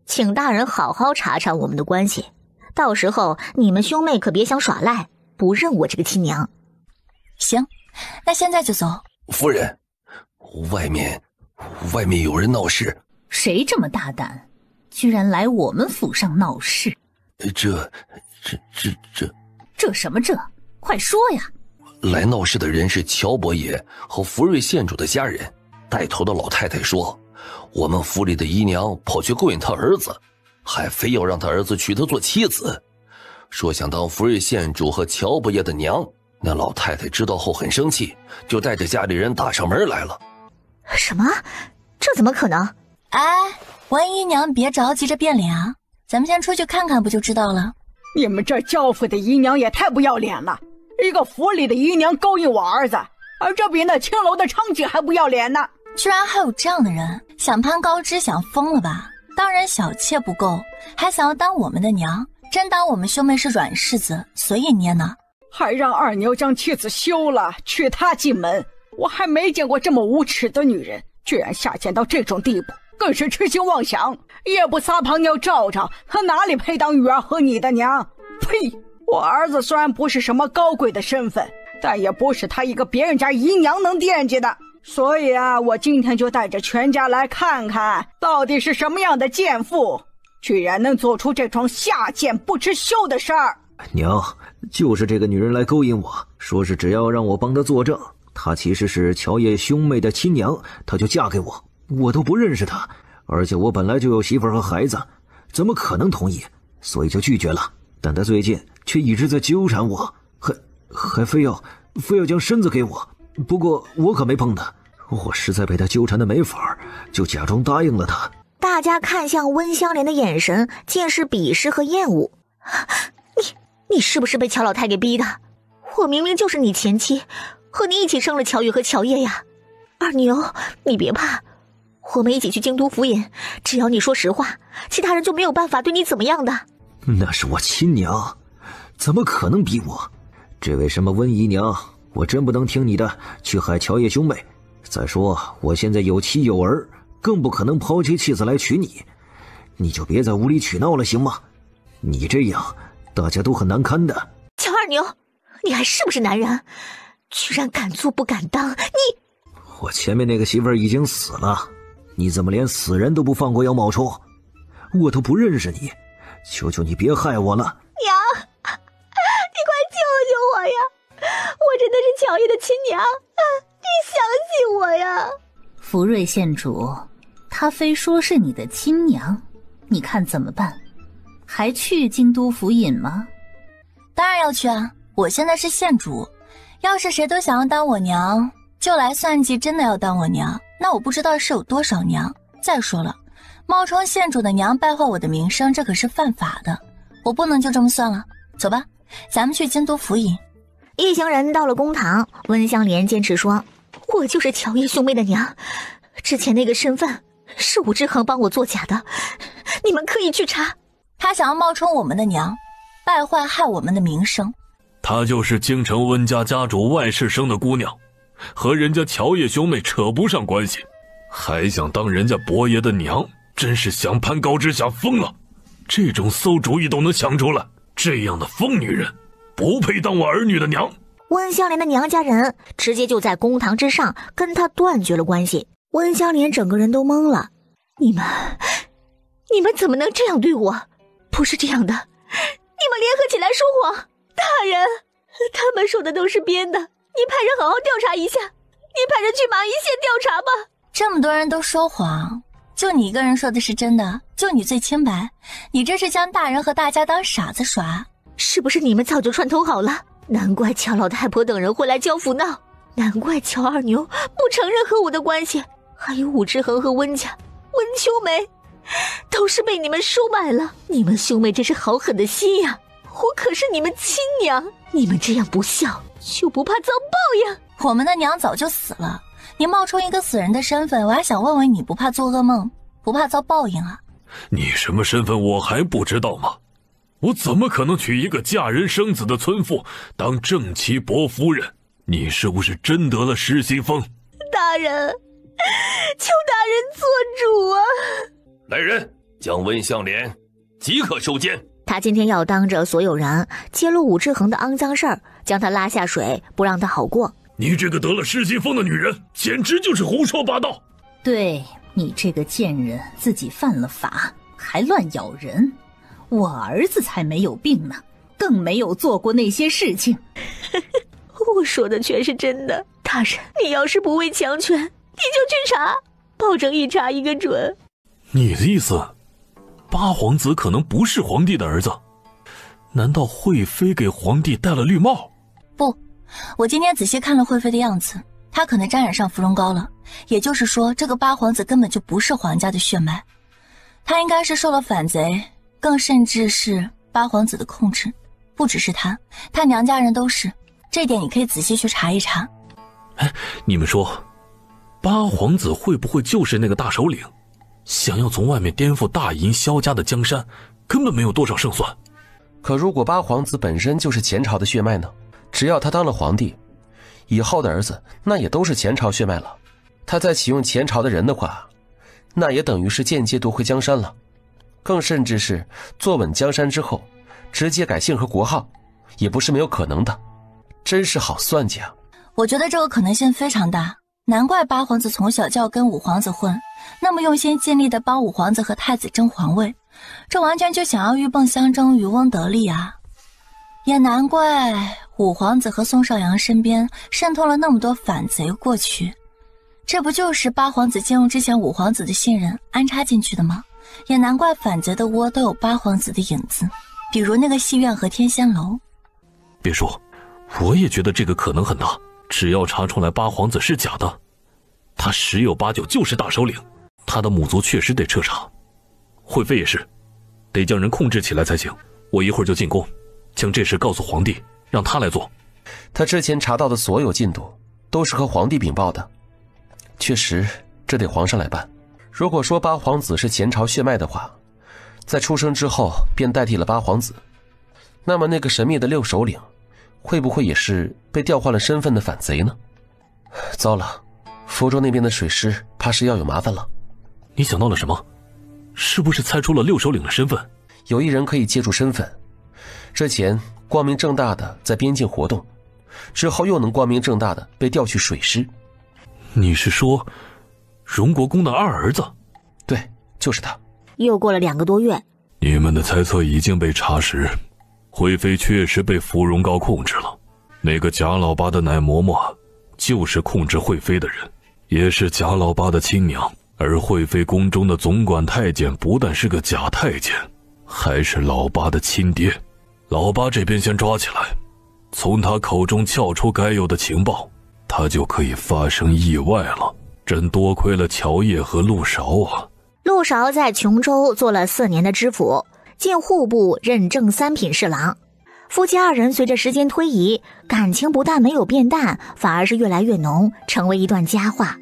请大人好好查查我们的关系。到时候你们兄妹可别想耍赖，不认我这个亲娘。行，那现在就走。夫人，外面有人闹事。谁这么大胆，居然来我们府上闹事？这什么这？快说呀！来闹事的人是乔伯爷和福瑞县主的家人。带头的老太太说，我们府里的姨娘跑去勾引他儿子，还非要让他儿子娶她做妻子，说想当福瑞县主和乔伯爷的娘。那老太太知道后很生气，就带着家里人打上门来了。什么？这怎么可能？哎，文姨娘别着急着变脸啊，咱们先出去看看不就知道了。你们这教府的姨娘也太不要脸了，一个府里的姨娘勾引我儿子，而这比那青楼的娼妓还不要脸呢！居然还有这样的人，想攀高枝，想疯了吧？当然小妾不够，还想要当我们的娘，真当我们兄妹是软柿子随意捏呢？还让二牛将妻子休了，娶她进门，我还没见过这么无耻的女人，居然下贱到这种地步，更是痴心妄想，也不撒泡尿照照，她哪里配当雨儿和你的娘？呸！我儿子虽然不是什么高贵的身份，但也不是他一个别人家姨娘能惦记的。所以啊，我今天就带着全家来看看，到底是什么样的贱妇，居然能做出这桩下贱不知羞的事儿。娘，就是这个女人来勾引我，说是只要让我帮她作证，她其实是乔叶兄妹的亲娘，她就嫁给我。我都不认识她，而且我本来就有媳妇和孩子，怎么可能同意？所以就拒绝了。但她最近却一直在纠缠我，还非要将身子给我。不过我可没碰她，我实在被她纠缠的没法，就假装答应了她。大家看向温香莲的眼神尽是鄙视和厌恶。你是不是被乔老太给逼的？我明明就是你前妻，和你一起生了乔宇和乔叶呀。二牛，你别怕，我们一起去京都府尹，只要你说实话，其他人就没有办法对你怎么样的。那是我亲娘，怎么可能逼我？这位什么温姨娘，我真不能听你的去害乔叶兄妹。再说我现在有妻有儿，更不可能抛妻弃子来娶你，你就别再无理取闹了行吗？你这样大家都很难堪的。乔二牛，你还是不是男人？居然敢做不敢当！我前面那个媳妇儿已经死了，你怎么连死人都不放过要冒充？我都不认识你，求求你别害我了。娘，你快救救我呀！我真的是乔叶的亲娘，你相信我呀！福瑞县主，他非说是你的亲娘，你看怎么办？还去京都府尹吗？当然要去啊！我现在是县主，要是谁都想要当我娘，就来算计真的要当我娘，那我不知道是有多少娘。再说了，冒充县主的娘败坏我的名声，这可是犯法的，我不能就这么算了。走吧，咱们去京都府尹。一行人到了公堂，温香莲坚持说，我就是乔叶兄妹的娘，之前那个身份是武志恒帮我作假的，你们可以去查。他想要冒充我们的娘，败坏害我们的名声。她就是京城温家家主外室生的姑娘，和人家乔叶兄妹扯不上关系，还想当人家伯爷的娘，真是想攀高枝想疯了。这种馊主意都能想出来，这样的疯女人不配当我儿女的娘。温香莲的娘家人直接就在公堂之上跟她断绝了关系。温香莲整个人都懵了，你你们怎么能这样对我？不是这样的，你们联合起来说谎。大人，他们说的都是编的，你派人好好调查一下，你派人去马一县调查吧。这么多人都说谎，就你一个人说的是真的，就你最清白，你这是将大人和大家当傻子耍。是不是你们早就串通好了？难怪乔老太婆等人会来焦府闹，难怪乔二牛不承认和我的关系，还有武志恒和温家、温秋梅，都是被你们收买了。你们兄妹真是好狠的心呀！我可是你们亲娘，你们这样不孝，就不怕遭报呀？我们的娘早就死了，你冒充一个死人的身份，我还想问问你不怕做噩梦，不怕遭报应啊？你什么身份我还不知道吗？我怎么可能娶一个嫁人生子的村妇当正妻伯夫人？你是不是真得了失心疯？大人，求大人做主啊！来人，将温相莲即刻收监。他今天要当着所有人揭露武志恒的肮脏事儿，将他拉下水，不让他好过。你这个得了失心疯的女人，简直就是胡说八道！对，你这个贱人，自己犯了法，还乱咬人。我儿子才没有病呢，更没有做过那些事情。我说的全是真的。大人，你要是不畏强权，你就去查，保证一查一个准。你的意思，八皇子可能不是皇帝的儿子？难道惠妃给皇帝戴了绿帽？不，我今天仔细看了惠妃的样子，她可能沾染上芙蓉膏了。也就是说，这个八皇子根本就不是皇家的血脉，他应该是受了反贼，更甚至是八皇子的控制。不只是他娘家人都是，这点你可以仔细去查一查。哎，你们说，八皇子会不会就是那个大首领？想要从外面颠覆大银萧家的江山，根本没有多少胜算。可如果八皇子本身就是前朝的血脉呢？只要他当了皇帝，以后的儿子那也都是前朝血脉了。他再启用前朝的人的话，那也等于是间接夺回江山了。更甚至是坐稳江山之后，直接改姓和国号，也不是没有可能的。真是好算计啊！我觉得这个可能性非常大，难怪八皇子从小就要跟五皇子混，那么用心尽力的帮五皇子和太子争皇位，这完全就想要鹬蚌相争，渔翁得利啊！也难怪五皇子和宋少阳身边渗透了那么多反贼过去，这不就是八皇子借用之前五皇子的信任安插进去的吗？也难怪反贼的窝都有八皇子的影子，比如那个戏院和天仙楼。别说，我也觉得这个可能很大。只要查出来八皇子是假的，他十有八九就是大首领，他的母族确实得彻查。惠妃也是，得将人控制起来才行。我一会儿就进宫，将这事告诉皇帝，让他来做。他之前查到的所有进度都是和皇帝禀报的，确实这得皇上来办。如果说八皇子是前朝血脉的话，在出生之后便代替了八皇子，那么那个神秘的六首领会不会也是被调换了身份的反贼呢？糟了，福州那边的水师怕是要有麻烦了。你想到了什么？是不是猜出了六首领的身份？有一人可以借助身份，之前光明正大的在边境活动，之后又能光明正大的被调去水师。你是说荣国公的二儿子？对，就是他。又过了2个多月，你们的猜测已经被查实，惠妃确实被芙蓉膏控制了。那个贾老八的奶嬷嬷就是控制惠妃的人，也是贾老八的亲娘。而惠妃宫中的总管太监不但是个假太监，还是老八的亲爹。老八这边先抓起来，从他口中撬出该有的情报，他就可以发生意外了。真多亏了乔烨和陆韶啊！陆韶在琼州做了4年的知府，进户部任正三品侍郎。夫妻2人随着时间推移，感情不但没有变淡，反而是越来越浓，成为一段佳话。